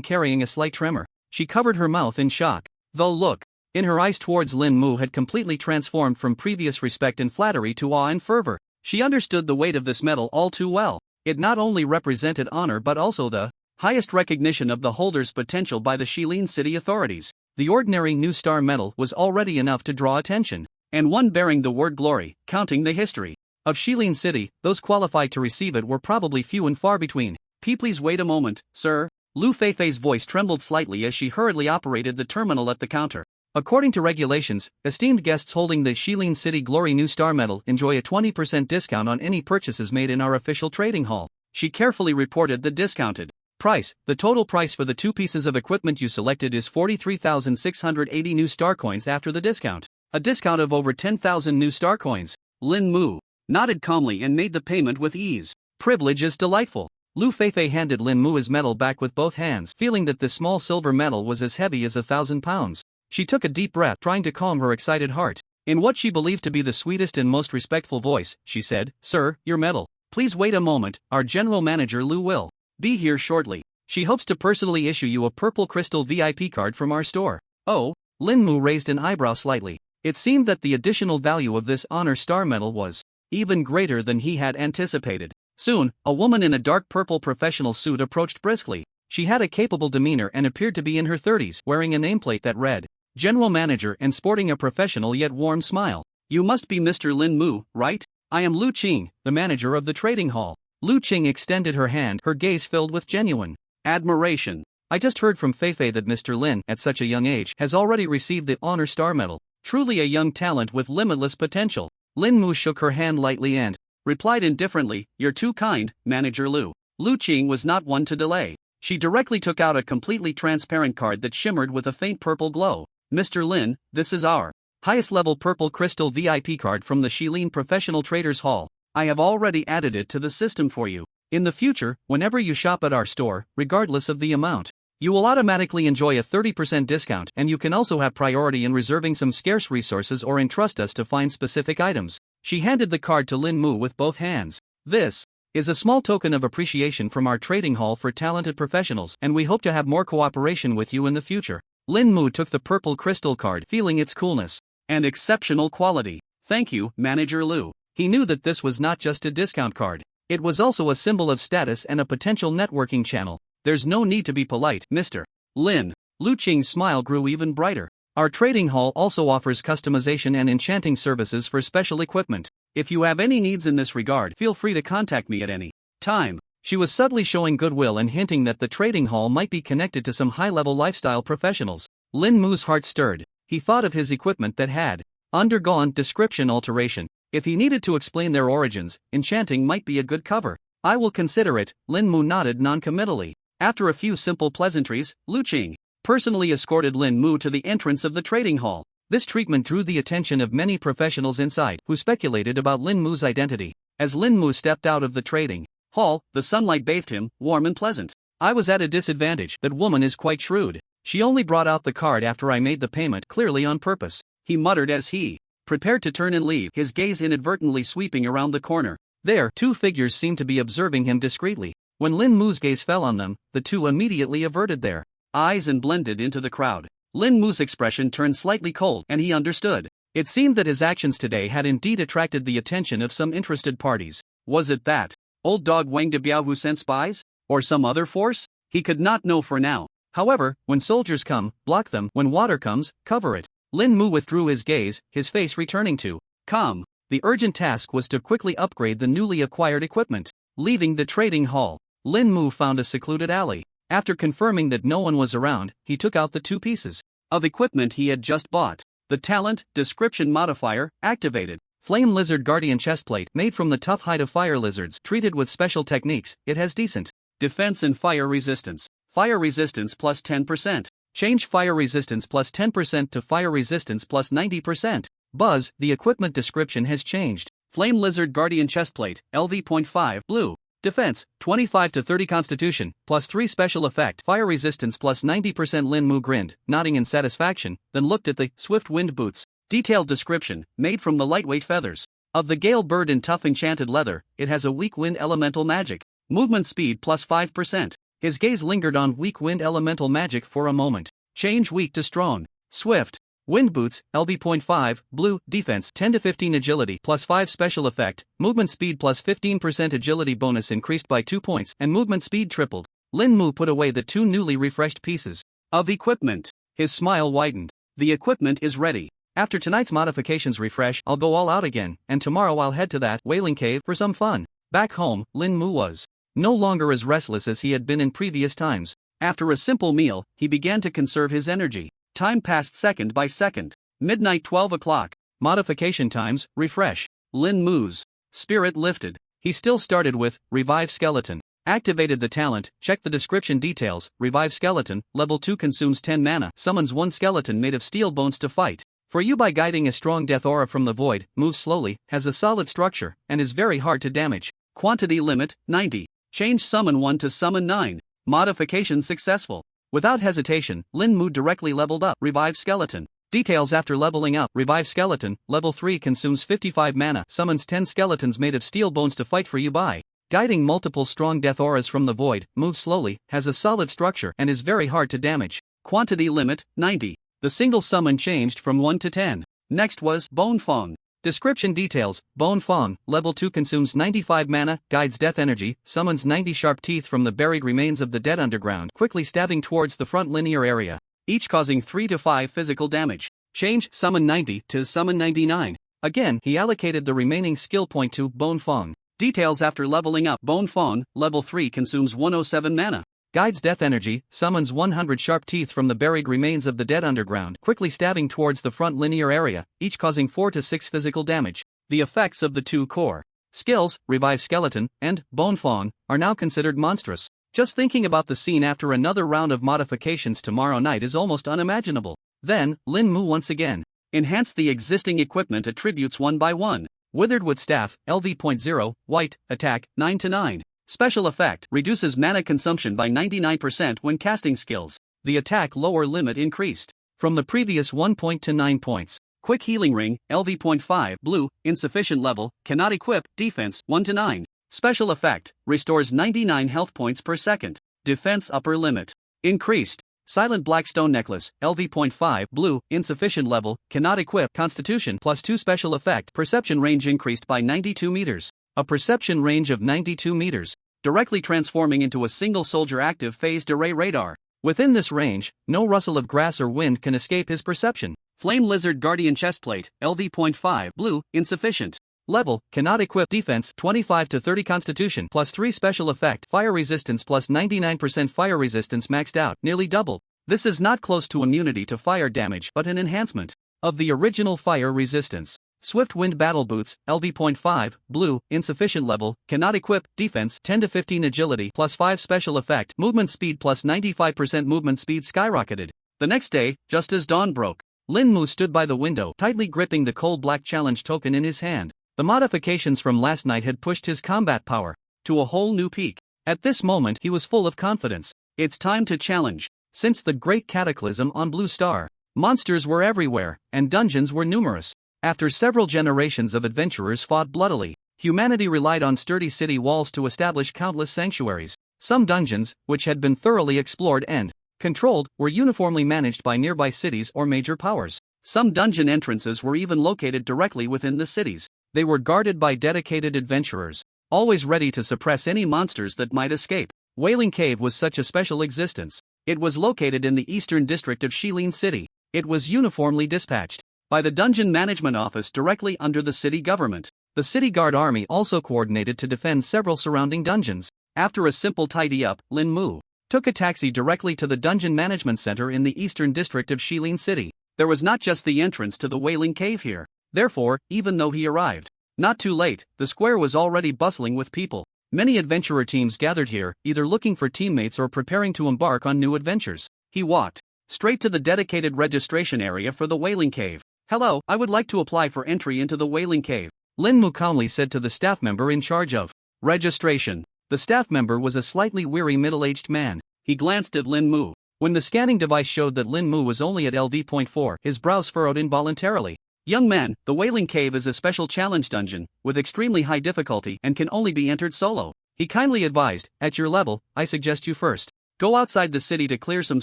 carrying a slight tremor. She covered her mouth in shock. The look in her eyes towards Lin Mu had completely transformed from previous respect and flattery to awe and fervor. She understood the weight of this medal all too well. It not only represented honor but also the highest recognition of the holder's potential by the Shilin City authorities. The ordinary New Star Medal was already enough to draw attention, and one bearing the word glory, counting the history of Shilin City, those qualified to receive it were probably few and far between. Please wait a moment, sir. Lu Feifei's voice trembled slightly as she hurriedly operated the terminal at the counter. According to regulations, esteemed guests holding the Shilin City Glory New Star Medal enjoy a 20% discount on any purchases made in our official trading hall. She carefully reported the discounted price. The total price for the two pieces of equipment you selected is 43,680 new star coins after the discount. A discount of over 10,000 new star coins. Lin Mu nodded calmly and made the payment with ease. Privilege is delightful. Lu Feifei handed Lin Mu his medal back with both hands, feeling that this small silver medal was as heavy as 1,000 pounds. She took a deep breath, trying to calm her excited heart. In what she believed to be the sweetest and most respectful voice, she said, "Sir, your medal. Please wait a moment, our general manager Lu will be here shortly. She hopes to personally issue you a purple crystal VIP card from our store." Oh? Lin Mu raised an eyebrow slightly. It seemed that the additional value of this honor star medal was even greater than he had anticipated. Soon, a woman in a dark purple professional suit approached briskly. She had a capable demeanor and appeared to be in her 30s, wearing a nameplate that read General Manager and sporting a professional yet warm smile. "You must be Mr. Lin Mu, right? I am Lu Qing, the manager of the trading hall." Lu Qing extended her hand, her gaze filled with genuine admiration. "I just heard from Feifei that Mr. Lin, at such a young age, has already received the Honor Star Medal. Truly a young talent with limitless potential." Lin Mu shook her hand lightly and replied indifferently, "You're too kind, Manager Lu." Lu Qing was not one to delay. She directly took out a completely transparent card that shimmered with a faint purple glow. "Mr. Lin, this is our highest level purple crystal VIP card from the Shilin Professional Traders Hall. I have already added it to the system for you. In the future, whenever you shop at our store, regardless of the amount, you will automatically enjoy a 30% discount, and you can also have priority in reserving some scarce resources or entrust us to find specific items." She handed the card to Lin Mu with both hands. "This is a small token of appreciation from our trading hall for talented professionals, and we hope to have more cooperation with you in the future." Lin Mu took the purple crystal card, feeling its coolness and exceptional quality. "Thank you, Manager Lu." He knew that this was not just a discount card. It was also a symbol of status and a potential networking channel. "There's no need to be polite, Mr. Lin." Lu Qing's smile grew even brighter. "Our trading hall also offers customization and enchanting services for special equipment. If you have any needs in this regard, feel free to contact me at any time. She was subtly showing goodwill and hinting that the trading hall might be connected to some high-level lifestyle professionals. Lin Mu's heart stirred. He thought of his equipment that had undergone description alteration. If he needed to explain their origins, enchanting might be a good cover. I will consider it, Lin Mu nodded non-committally. After a few simple pleasantries, Lu Qing personally escorted Lin Mu to the entrance of the trading hall. This treatment drew the attention of many professionals inside, who speculated about Lin Mu's identity. As Lin Mu stepped out of the trading hall, the sunlight bathed him, warm and pleasant. I was at a disadvantage. That woman is quite shrewd. She only brought out the card after I made the payment, clearly on purpose, he muttered as he prepared to turn and leave, his gaze inadvertently sweeping around the corner. There, two figures seemed to be observing him discreetly. When Lin Mu's gaze fell on them, the two immediately averted their eyes and blended into the crowd. Lin Mu's expression turned slightly cold, and he understood. It seemed that his actions today had indeed attracted the attention of some interested parties. Was it that old dog Wang Debiao who sent spies? Or some other force? He could not know for now. However, when soldiers come, block them. When water comes, cover it. Lin Mu withdrew his gaze, his face returning to calm. The urgent task was to quickly upgrade the newly acquired equipment. Leaving the trading hall, Lin Mu found a secluded alley. After confirming that no one was around, he took out the two pieces of equipment he had just bought. The talent description modifier activated. Flame Lizard Guardian Chestplate, made from the tough hide of fire lizards, treated with special techniques. It has decent defense and fire resistance. Fire resistance plus 10%. Change fire resistance plus 10% to fire resistance plus 90%. Buzz, the equipment description has changed. Flame Lizard Guardian Chestplate, LV.5, blue. Defense, 25 to 30 Constitution, plus 3 special effect. Fire resistance plus 90%. Lin Mu grinned, nodding in satisfaction, then looked at the Swift Wind Boots. Detailed description, made from the lightweight feathers of the Gale Bird in tough enchanted leather. It has a weak wind elemental magic. Movement speed plus 5%. His gaze lingered on weak wind elemental magic for a moment. Change weak to strong. Swift Wind Boots, LV.5, blue, defense 10 to 15 agility plus 5 special effect, movement speed plus 15% agility bonus increased by 2 points and movement speed tripled. Lin Mu put away the two newly refreshed pieces of equipment. His smile widened. The equipment is ready. After tonight's modifications refresh, I'll go all out again, and tomorrow I'll head to that whaling cave for some fun. Back home, Lin Mu was no longer as restless as he had been in previous times. After a simple meal, he began to conserve his energy. Time passed second by second. Midnight 12 o'clock. Modification times, refresh. Lin Mu's spirit lifted. He still started with Revive Skeleton. Activated the talent, checked the description details. Revive Skeleton, level 2 consumes 10 mana. Summons one skeleton made of steel bones to fight for you by guiding a strong death aura from the void. Moves slowly, has a solid structure, and is very hard to damage. Quantity limit, 90. Change summon 1 to summon 9. Modification successful. Without hesitation, Lin Mu directly leveled up Revive Skeleton. Details after leveling up. Revive Skeleton, level 3 consumes 55 mana. Summons 10 skeletons made of steel bones to fight for you by guiding multiple strong death auras from the void. Moves slowly, has a solid structure, and is very hard to damage. Quantity limit, 90. The single summon changed from 1 to 10. Next was Bone Fong. Description details. Bone Fong, level 2 consumes 95 mana, guides death energy, summons 90 sharp teeth from the buried remains of the dead underground, quickly stabbing towards the front linear area, each causing 3 to 5 physical damage. Change summon 90 to summon 99. Again, he allocated the remaining skill point to Bone Fong. Details after leveling up. Bone Fong, level 3 consumes 107 mana. Guides death energy, summons 100 sharp teeth from the buried remains of the dead underground, quickly stabbing towards the front linear area, each causing 4 to 6 physical damage. The effects of the two core skills, Revive Skeleton and Bone Fong, are now considered monstrous. Just thinking about the scene after another round of modifications tomorrow night is almost unimaginable. Then, Lin Mu once again enhanced the existing equipment attributes one by one. Withered Wood Staff, LV.0, white, attack, 9 to 9. Special effect, reduces mana consumption by 99% when casting skills. The attack lower limit increased from the previous 1 point to 9 points. Quick Healing Ring, LV.5, blue, insufficient level, cannot equip, defense, 1 to 9. Special effect, restores 99 health points per second. Defense upper limit increased. Silent Blackstone Necklace, LV.5, blue, insufficient level, cannot equip, constitution, plus 2 special effect, perception range increased by 92 meters. A perception range of 92 meters, directly transforming into a single soldier active phased array radar. Within this range, no rustle of grass or wind can escape his perception. Flame Lizard Guardian Chestplate, LV.5, blue, insufficient Level, cannot equip. Defense, 25 to 30 constitution plus 3 special effect. Fire resistance plus 99% fire resistance maxed out, nearly double. This is not close to immunity to fire damage but an enhancement of the original fire resistance. Swift Wind Battle Boots, LV.5, blue, insufficient level, cannot equip. Defense, 10 to 15 agility plus 5 special effect. Movement speed plus 95% movement speed skyrocketed. The next day, just as dawn broke, Lin Mu stood by the window, tightly gripping the coal black challenge token in his hand. The modifications from last night had pushed his combat power to a whole new peak. At this moment he was full of confidence. It's time to challenge. Since the great cataclysm on Blue Star, monsters were everywhere, and dungeons were numerous. After several generations of adventurers fought bloodily, humanity relied on sturdy city walls to establish countless sanctuaries. Some dungeons, which had been thoroughly explored and controlled, were uniformly managed by nearby cities or major powers. Some dungeon entrances were even located directly within the cities. They were guarded by dedicated adventurers, always ready to suppress any monsters that might escape. Wailing Cave was such a special existence. It was located in the eastern district of Shilin City. It was uniformly dispatched by the Dungeon Management Office directly under the city government. The city guard army also coordinated to defend several surrounding dungeons. After a simple tidy-up, Lin Mu took a taxi directly to the Dungeon Management Center in the eastern district of Shilin City. There was not just the entrance to the Wailing Cave here. Therefore, even though he arrived not too late, the square was already bustling with people. Many adventurer teams gathered here, either looking for teammates or preparing to embark on new adventures. He walked straight to the dedicated registration area for the Wailing Cave. "Hello, I would like to apply for entry into the Wailing Cave," Lin Mu calmly said to the staff member in charge of registration. The staff member was a slightly weary middle-aged man. He glanced at Lin Mu. When the scanning device showed that Lin Mu was only at LV.4, his brows furrowed involuntarily. "Young man, the Wailing Cave is a special challenge dungeon, with extremely high difficulty and can only be entered solo," he kindly advised. "At your level, I suggest you first go outside the city to clear some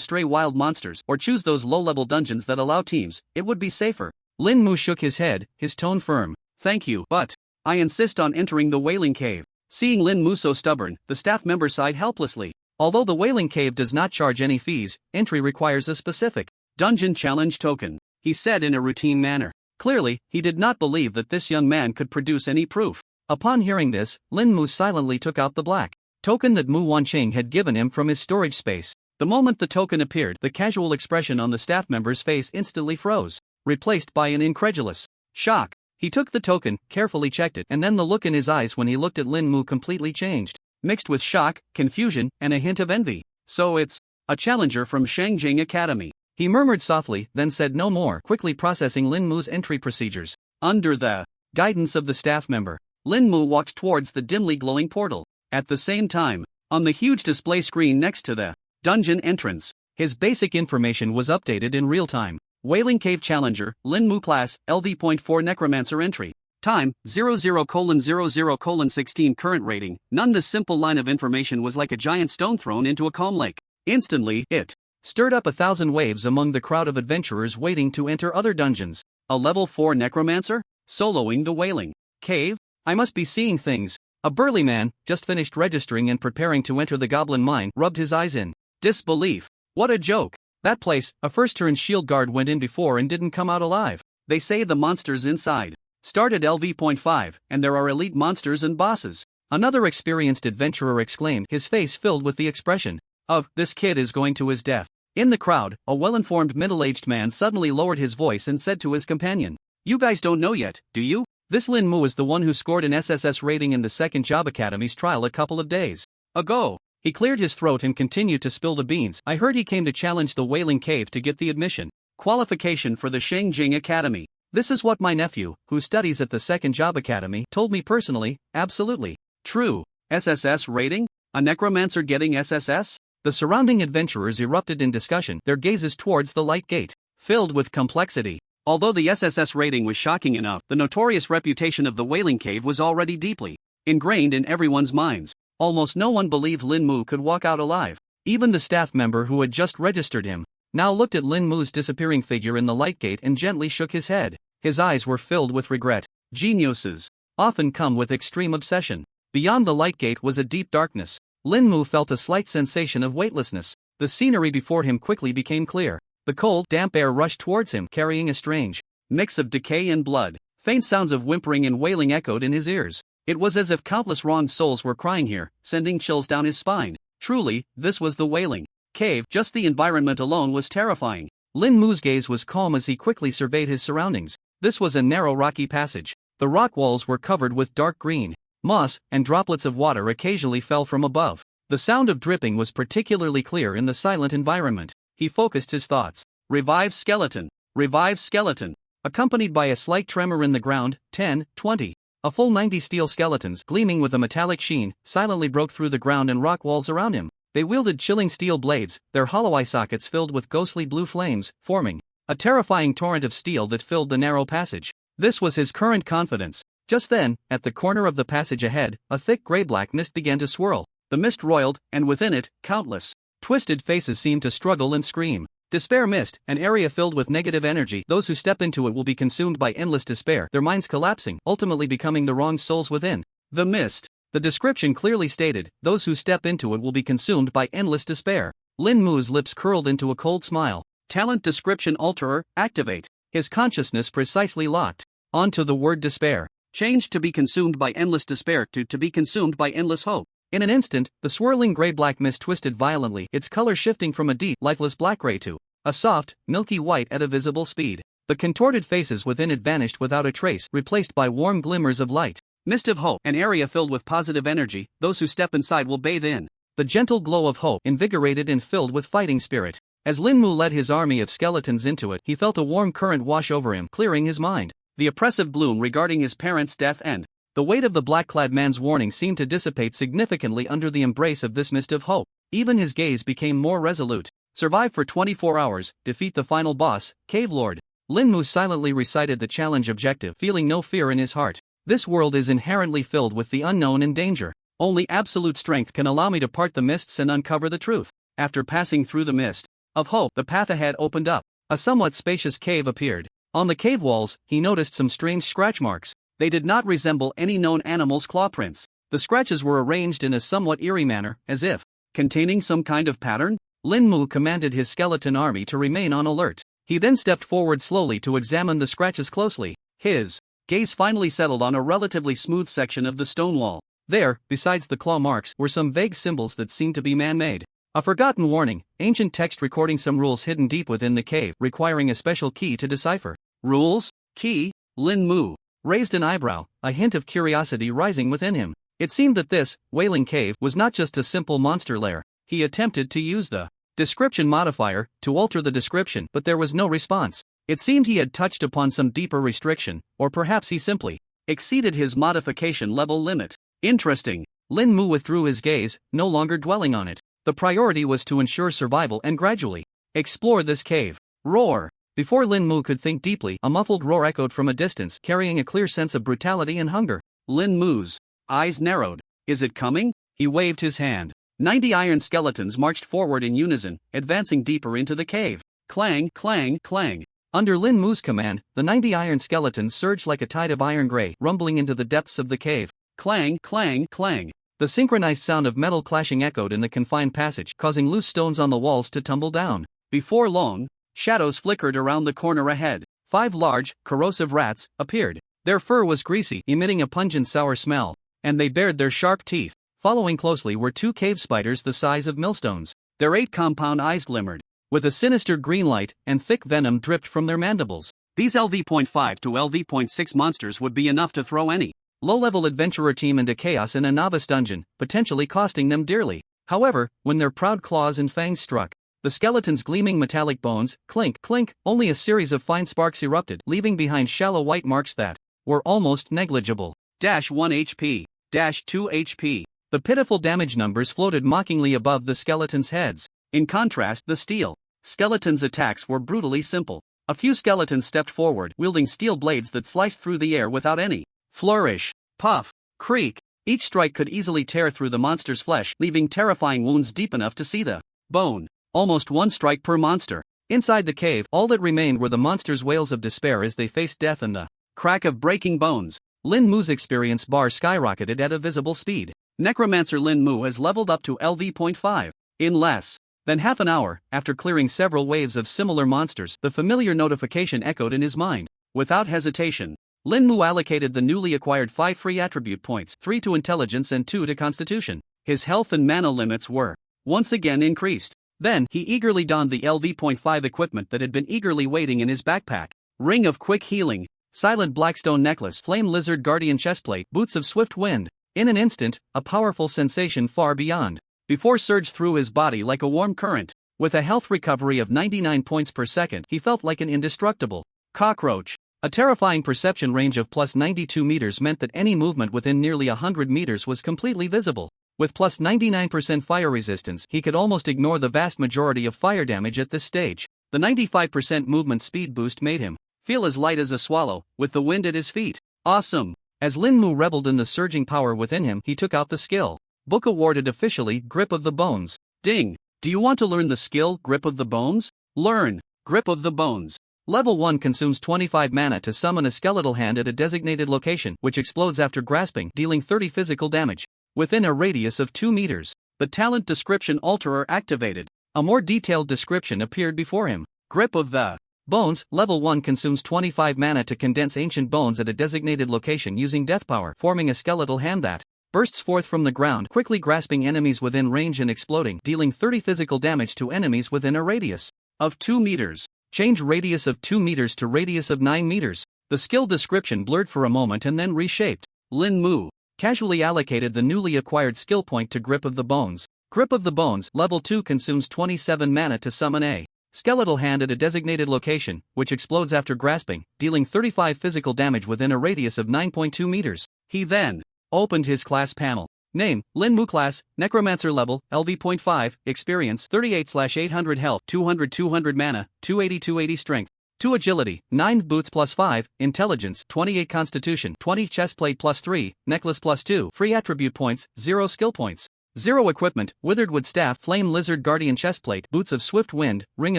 stray wild monsters or choose those low-level dungeons that allow teams, it would be safer." Lin Mu shook his head, his tone firm. "Thank you, but I insist on entering the Wailing Cave." Seeing Lin Mu so stubborn, the staff member sighed helplessly. Although the Wailing Cave does not charge any fees, entry requires a specific dungeon challenge token, he said in a routine manner. Clearly, he did not believe that this young man could produce any proof. Upon hearing this, Lin Mu silently took out the black token that Mu Wanqing had given him from his storage space. The moment the token appeared, the casual expression on the staff member's face instantly froze, replaced by an incredulous shock. He took the token, carefully checked it, and then the look in his eyes when he looked at Lin Mu completely changed, mixed with shock, confusion, and a hint of envy. "So it's a challenger from Shangjing Academy," he murmured softly, then said no more, quickly processing Lin Mu's entry procedures. Under the guidance of the staff member, Lin Mu walked towards the dimly glowing portal. At the same time, on the huge display screen next to the dungeon entrance, his basic information was updated in real time. Wailing Cave Challenger, Lin Mu class, LV.4 Necromancer entry. Time, 00:00:16 current rating, none. The simple line of information was like a giant stone thrown into a calm lake. Instantly, it stirred up 1,000 waves among the crowd of adventurers waiting to enter other dungeons. A level 4 Necromancer? Soloing the Wailing Cave? I must be seeing things. A burly man, just finished registering and preparing to enter the Goblin Mine, rubbed his eyes in disbelief. What a joke. That place, a first-turn shield guard went in before and didn't come out alive. They say the monsters inside start at LV.5, and there are elite monsters and bosses. Another experienced adventurer exclaimed, his face filled with the expression of, "This kid is going to his death." In the crowd, a well-informed middle-aged man suddenly lowered his voice and said to his companion, "You guys don't know yet, do you? This Lin Mu is the one who scored an SSS rating in the second Job Academy's trial a couple of days ago." He cleared his throat and continued to spill the beans. "I heard he came to challenge the Wailing Cave to get the admission qualification for the Shangjing Academy. This is what my nephew, who studies at the second Job Academy, told me personally." Absolutely true. SSS rating? A necromancer getting SSS? The surrounding adventurers erupted in discussion, their gazes towards the light gate, filled with complexity. Although the SSS rating was shocking enough, the notorious reputation of the Wailing Cave was already deeply ingrained in everyone's minds. Almost no one believed Lin Mu could walk out alive. Even the staff member who had just registered him now looked at Lin Mu's disappearing figure in the light gate and gently shook his head. His eyes were filled with regret. Geniuses often come with extreme obsession. Beyond the light gate was a deep darkness. Lin Mu felt a slight sensation of weightlessness. The scenery before him quickly became clear. The cold, damp air rushed towards him, carrying a strange mix of decay and blood. Faint sounds of whimpering and wailing echoed in his ears. It was as if countless wronged souls were crying here, sending chills down his spine. Truly, this was the wailing cave. Just the environment alone was terrifying. Lin Mu's gaze was calm as he quickly surveyed his surroundings. This was a narrow rocky passage. The rock walls were covered with dark green moss, and droplets of water occasionally fell from above. The sound of dripping was particularly clear in the silent environment. He focused his thoughts. Revive skeleton. Revive skeleton. Accompanied by a slight tremor in the ground, 10, 20. A full 90 steel skeletons, gleaming with a metallic sheen, silently broke through the ground and rock walls around him. They wielded chilling steel blades, their hollow eye sockets filled with ghostly blue flames, forming a terrifying torrent of steel that filled the narrow passage. This was his current confidence. Just then, at the corner of the passage ahead, a thick gray-black mist began to swirl. The mist roiled, and within it, countless twisted faces seemed to struggle and scream. Despair mist, an area filled with negative energy. Those who step into it will be consumed by endless despair, their minds collapsing, ultimately becoming the wronged souls within. The mist. The description clearly stated, those who step into it will be consumed by endless despair. Lin Mu's lips curled into a cold smile. Talent description alterer, activate. His consciousness precisely locked onto the word despair. Changed to be consumed by endless despair to be consumed by endless hope. In an instant, the swirling gray-black mist twisted violently, its color shifting from a deep, lifeless black-gray to a soft, milky white at a visible speed. The contorted faces within it vanished without a trace, replaced by warm glimmers of light. Mist of hope, an area filled with positive energy. Those who step inside will bathe in the gentle glow of hope, invigorated and filled with fighting spirit. As Lin Mu led his army of skeletons into it, he felt a warm current wash over him, clearing his mind. The oppressive gloom regarding his parents' death and the weight of the black-clad man's warning seemed to dissipate significantly under the embrace of this mist of hope. Even his gaze became more resolute. Survive for 24 hours, defeat the final boss, Cave Lord. Lin Mu silently recited the challenge objective, feeling no fear in his heart. This world is inherently filled with the unknown and danger. Only absolute strength can allow me to part the mists and uncover the truth. After passing through the mist of hope, the path ahead opened up. A somewhat spacious cave appeared. On the cave walls, he noticed some strange scratch marks. They did not resemble any known animal's claw prints. The scratches were arranged in a somewhat eerie manner, as if containing some kind of pattern. Lin Mu commanded his skeleton army to remain on alert. He then stepped forward slowly to examine the scratches closely. His gaze finally settled on a relatively smooth section of the stone wall. There, besides the claw marks, were some vague symbols that seemed to be man-made. A forgotten warning, ancient text recording some rules hidden deep within the cave, requiring a special key to decipher. Rules? Key? Lin Mu raised an eyebrow, a hint of curiosity rising within him. It seemed that this wailing cave was not just a simple monster lair. He attempted to use the description modifier to alter the description, but there was no response. It seemed he had touched upon some deeper restriction, or perhaps he simply exceeded his modification level limit. Interesting. Lin Mu withdrew his gaze, no longer dwelling on it. The priority was to ensure survival and gradually explore this cave. Roar! Before Lin Mu could think deeply, a muffled roar echoed from a distance, carrying a clear sense of brutality and hunger. Lin Mu's eyes narrowed. Is it coming? He waved his hand. 90 iron skeletons marched forward in unison, advancing deeper into the cave. Clang, clang, clang. Under Lin Mu's command, the 90 iron skeletons surged like a tide of iron gray, rumbling into the depths of the cave. Clang, clang, clang. The synchronized sound of metal clashing echoed in the confined passage, causing loose stones on the walls to tumble down. Before long, shadows flickered around the corner ahead. 5 large, corrosive rats appeared. Their fur was greasy, emitting a pungent sour smell, and they bared their sharp teeth. Following closely were 2 cave spiders the size of millstones. Their 8 compound eyes glimmered with a sinister green light, and thick venom dripped from their mandibles. These LV.5 to LV.6 monsters would be enough to throw any low-level adventurer team into chaos in a novice dungeon, potentially costing them dearly. However, when their proud claws and fangs struck the skeleton's gleaming metallic bones, clink, clink, only a series of fine sparks erupted, leaving behind shallow white marks that were almost negligible. -1 HP. -2 HP. The pitiful damage numbers floated mockingly above the skeletons' heads. In contrast, the steel skeleton's attacks were brutally simple. A few skeletons stepped forward, wielding steel blades that sliced through the air without any flourish, puff, creak. Each strike could easily tear through the monster's flesh, leaving terrifying wounds deep enough to see the bone. Almost 1 strike per monster. Inside the cave, all that remained were the monster's wails of despair as they faced death and the crack of breaking bones. Lin Mu's experience bar skyrocketed at a visible speed. Necromancer Lin Mu has leveled up to LV.5. In less than half an hour, after clearing several waves of similar monsters, the familiar notification echoed in his mind. Without hesitation, Lin Mu allocated the newly acquired 5 free attribute points, 3 to intelligence and 2 to constitution. His health and mana limits were once again increased. Then, he eagerly donned the LV.5 equipment that had been eagerly waiting in his backpack. Ring of Quick Healing, Silent Blackstone Necklace, Flame Lizard Guardian Chestplate, Boots of Swift Wind. In an instant, a powerful sensation far beyond before surged through his body like a warm current. With a health recovery of 99 points per second, he felt like an indestructible cockroach. A terrifying perception range of plus 92 meters meant that any movement within nearly 100 meters was completely visible. With plus 99% fire resistance, he could almost ignore the vast majority of fire damage at this stage. The 95% movement speed boost made him feel as light as a swallow, with the wind at his feet. Awesome! As Lin Mu reveled in the surging power within him, he took out the skill book awarded officially, Grip of the Bones. Ding! Do you want to learn the skill, Grip of the Bones? Learn Grip of the Bones. Level 1 consumes 25 mana to summon a skeletal hand at a designated location, which explodes after grasping, dealing 30 physical damage within a radius of 2 meters. The talent description alterer activated. A more detailed description appeared before him. Grip of the Bones, Level 1 consumes 25 mana to condense ancient bones at a designated location using death power, forming a skeletal hand that bursts forth from the ground, quickly grasping enemies within range and exploding, dealing 30 physical damage to enemies within a radius of 2 meters. Change radius of 2 meters to radius of 9 meters. The skill description blurred for a moment and then reshaped. Lin Mu casually allocated the newly acquired skill point to Grip of the Bones. Grip of the Bones, Level 2 consumes 27 mana to summon a skeletal hand at a designated location, which explodes after grasping, dealing 35 physical damage within a radius of 9.2 meters. He then opened his class panel. Name, Lin Mu. Class, Necromancer. Level, LV.5, Experience, 38/800 Health, 200 mana, 280 Strength, 2 Agility, 9 Boots plus 5, Intelligence, 28 Constitution, 20 Chestplate plus 3, Necklace plus 2, Free Attribute Points, 0 Skill Points, 0 Equipment, Witheredwood Staff, Flame Lizard Guardian Chestplate, Boots of Swift Wind, Ring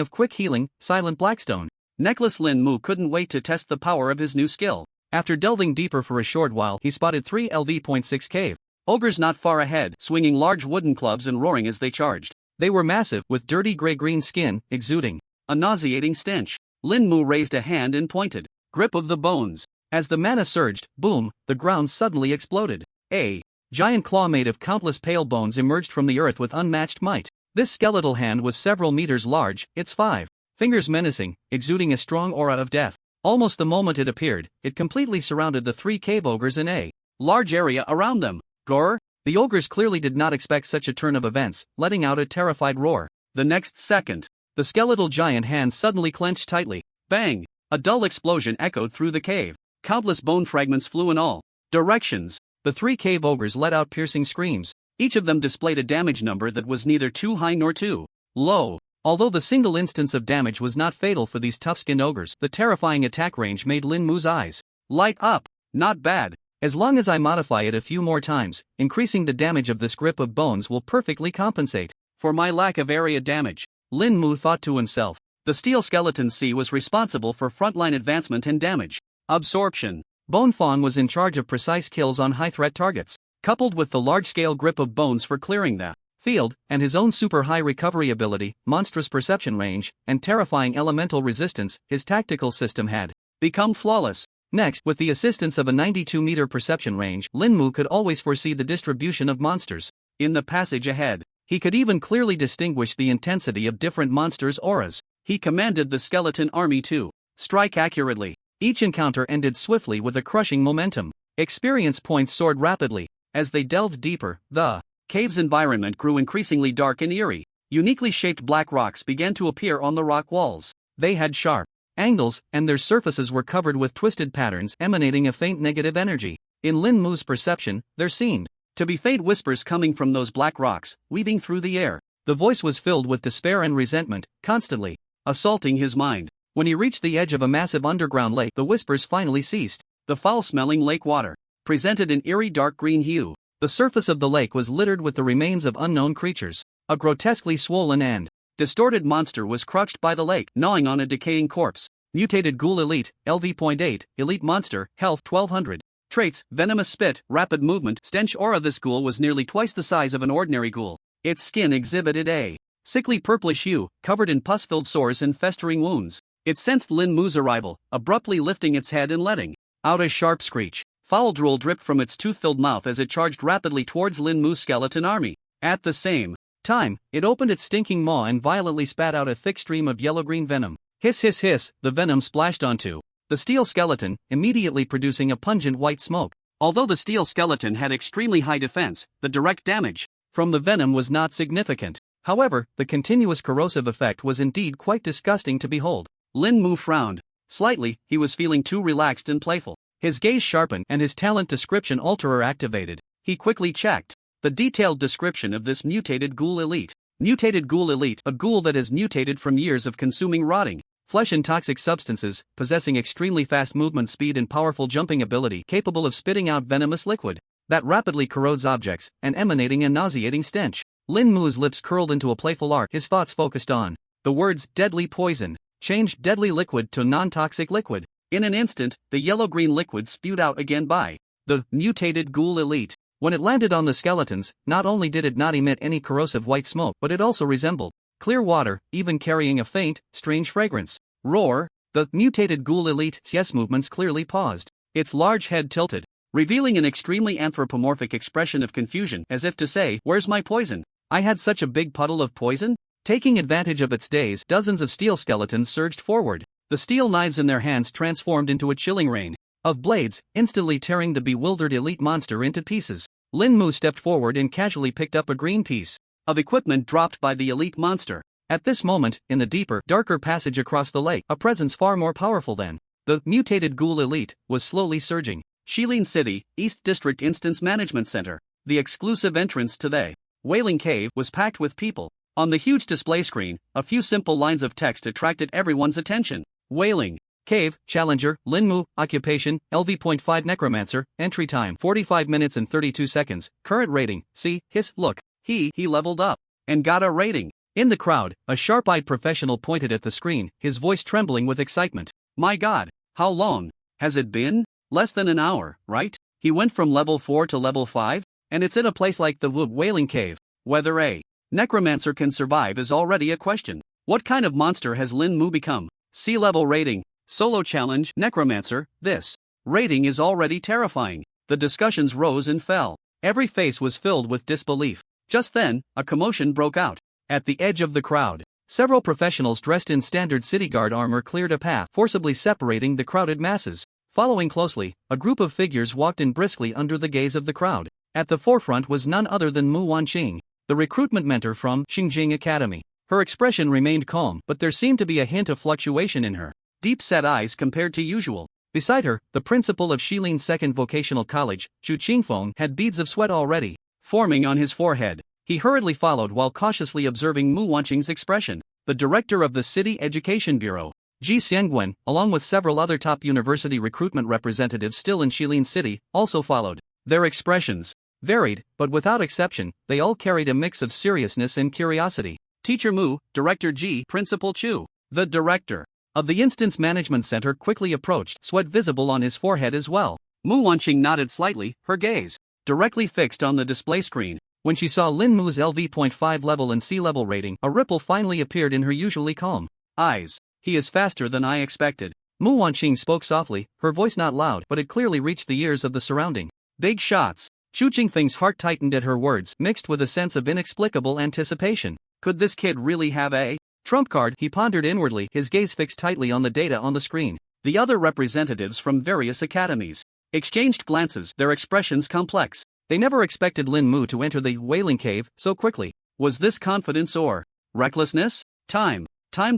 of Quick Healing, Silent Blackstone Necklace. Lin Mu couldn't wait to test the power of his new skill. After delving deeper for a short while, he spotted 3 LV.6 cave ogres not far ahead, swinging large wooden clubs and roaring as they charged. They were massive, with dirty gray-green skin, exuding a nauseating stench. Lin Mu raised a hand and pointed. Grip of the Bones. As the mana surged, boom, the ground suddenly exploded. A giant claw made of countless pale bones emerged from the earth with unmatched might. This skeletal hand was several meters large, its 5 fingers menacing, exuding a strong aura of death. Almost the moment it appeared, it completely surrounded the 3 cave ogres in a large area around them. Gore? The ogres clearly did not expect such a turn of events, letting out a terrified roar. The next second, the skeletal giant hand suddenly clenched tightly. Bang! A dull explosion echoed through the cave. Countless bone fragments flew in all directions. The 3 cave ogres let out piercing screams. Each of them displayed a damage number that was neither too high nor too low. Although the single instance of damage was not fatal for these tough-skinned ogres, the terrifying attack range made Lin Mu's eyes light up. Not bad. As long as I modify it a few more times, increasing the damage of this Grip of Bones will perfectly compensate for my lack of area damage. Lin Mu thought to himself. The Steel Skeleton C was responsible for frontline advancement and damage absorption. Bone Fawn was in charge of precise kills on high-threat targets, coupled with the large-scale Grip of Bones for clearing the field, and his own super-high recovery ability, monstrous perception range, and terrifying elemental resistance. His tactical system had become flawless. Next, with the assistance of a 92-meter perception range, Lin Mu could always foresee the distribution of monsters in the passage ahead. He could even clearly distinguish the intensity of different monsters' auras. He commanded the skeleton army to strike accurately. Each encounter ended swiftly with a crushing momentum. Experience points soared rapidly. As they delved deeper, the cave's environment grew increasingly dark and eerie. Uniquely shaped black rocks began to appear on the rock walls. They had sharp angles, and their surfaces were covered with twisted patterns emanating a faint negative energy. In Lin Mu's perception, there seemed to be faint whispers coming from those black rocks, weaving through the air. The voice was filled with despair and resentment, constantly assaulting his mind. When he reached the edge of a massive underground lake, the whispers finally ceased. The foul-smelling lake water presented an eerie dark green hue. The surface of the lake was littered with the remains of unknown creatures. A grotesquely swollen and distorted monster was crouched by the lake, gnawing on a decaying corpse. Mutated Ghoul Elite, LV.8, Elite Monster, Health 1200. Traits, Venomous Spit, Rapid Movement, Stench Aura. This ghoul was nearly twice the size of an ordinary ghoul. Its skin exhibited a sickly purplish hue, covered in pus-filled sores and festering wounds. It sensed Lin Mu's arrival, abruptly lifting its head and letting Out a sharp screech. Foul drool dripped from its tooth-filled mouth as it charged rapidly towards Lin Mu's skeleton army. At the same time, it opened its stinking maw and violently spat out a thick stream of yellow-green venom. Hiss hiss hiss, the venom splashed onto the steel skeleton, immediately producing a pungent white smoke. Although the steel skeleton had extremely high defense, the direct damage from the venom was not significant. However, the continuous corrosive effect was indeed quite disgusting to behold. Lin Mu frowned slightly. He was feeling too relaxed and playful. His gaze sharpened and his talent description alterer activated. He quickly checked the detailed description of this mutated ghoul elite. Mutated ghoul elite, a ghoul that has mutated from years of consuming rotting flesh and toxic substances, possessing extremely fast movement speed and powerful jumping ability, capable of spitting out venomous liquid that rapidly corrodes objects and emanating a nauseating stench. Lin Mu's lips curled into a playful arc. His thoughts focused on the words deadly poison. Changed deadly liquid to non-toxic liquid. In an instant, the yellow-green liquid spewed out again by the mutated ghoul elite. When it landed on the skeletons, not only did it not emit any corrosive white smoke, but it also resembled clear water, even carrying a faint, strange fragrance. Roar! The mutated ghoul elite's yes movements clearly paused. Its large head tilted, revealing an extremely anthropomorphic expression of confusion, as if to say, "Where's my poison? I had such a big puddle of poison?" Taking advantage of its daze, dozens of steel skeletons surged forward. The steel knives in their hands transformed into a chilling rain of blades, instantly tearing the bewildered elite monster into pieces. Lin Mu stepped forward and casually picked up a green piece of equipment dropped by the elite monster. At this moment, in the deeper, darker passage across the lake, a presence far more powerful than the mutated ghoul elite was slowly surging. Shilin City, East District Instance Management Center. The exclusive entrance to the Wailing Cave was packed with people. On the huge display screen, a few simple lines of text attracted everyone's attention. Wailing Cave, Challenger, Lin Mu, Occupation, LV.5 Necromancer, Entry Time 45 minutes and 32 seconds, Current Rating, C, Hiss, Look, he leveled up and got a rating. In the crowd, a sharp-eyed professional pointed at the screen, his voice trembling with excitement. My God, how long has it been? Less than an hour, right? He went from level 4 to level 5? And it's in a place like the Wailing Cave. Whether a necromancer can survive is already a question. What kind of monster has Lin Mu become? C-level rating, solo challenge, necromancer. This rating is already terrifying. The discussions rose and fell. Every face was filled with disbelief. Just then, a commotion broke out. At the edge of the crowd, several professionals dressed in standard city guard armor cleared a path, forcibly separating the crowded masses. Following closely, a group of figures walked in briskly under the gaze of the crowd. At the forefront was none other than Mu Wanqing, the recruitment mentor from Xingjing Academy. Her expression remained calm, but there seemed to be a hint of fluctuation in her deep-set eyes compared to usual. Beside her, the principal of Shilin's second vocational college, Chu Qingfeng, had beads of sweat already forming on his forehead. He hurriedly followed while cautiously observing Mu Wanqing's expression. The director of the City Education Bureau, Ji Xiangwen, along with several other top university recruitment representatives still in Shilin City, also followed. Their expressions varied, but without exception, they all carried a mix of seriousness and curiosity. Teacher Mu, Director Ji, Principal Chu. The director of the Instance Management Center quickly approached, sweat visible on his forehead as well. Mu Wanqing nodded slightly, her gaze directly fixed on the display screen. When she saw Lin Mu's LV.5 level and C-level rating, a ripple finally appeared in her usually calm eyes. He is faster than I expected. Mu Wanqing spoke softly, her voice not loud, but it clearly reached the ears of the surrounding big shots. Chu Qingfeng's heart tightened at her words, mixed with a sense of inexplicable anticipation. Could this kid really have a trump card? He pondered inwardly, his gaze fixed tightly on the data on the screen. The other representatives from various academies exchanged glances, their expressions complex. They never expected Lin Mu to enter the Wailing Cave so quickly. Was this confidence or recklessness? Time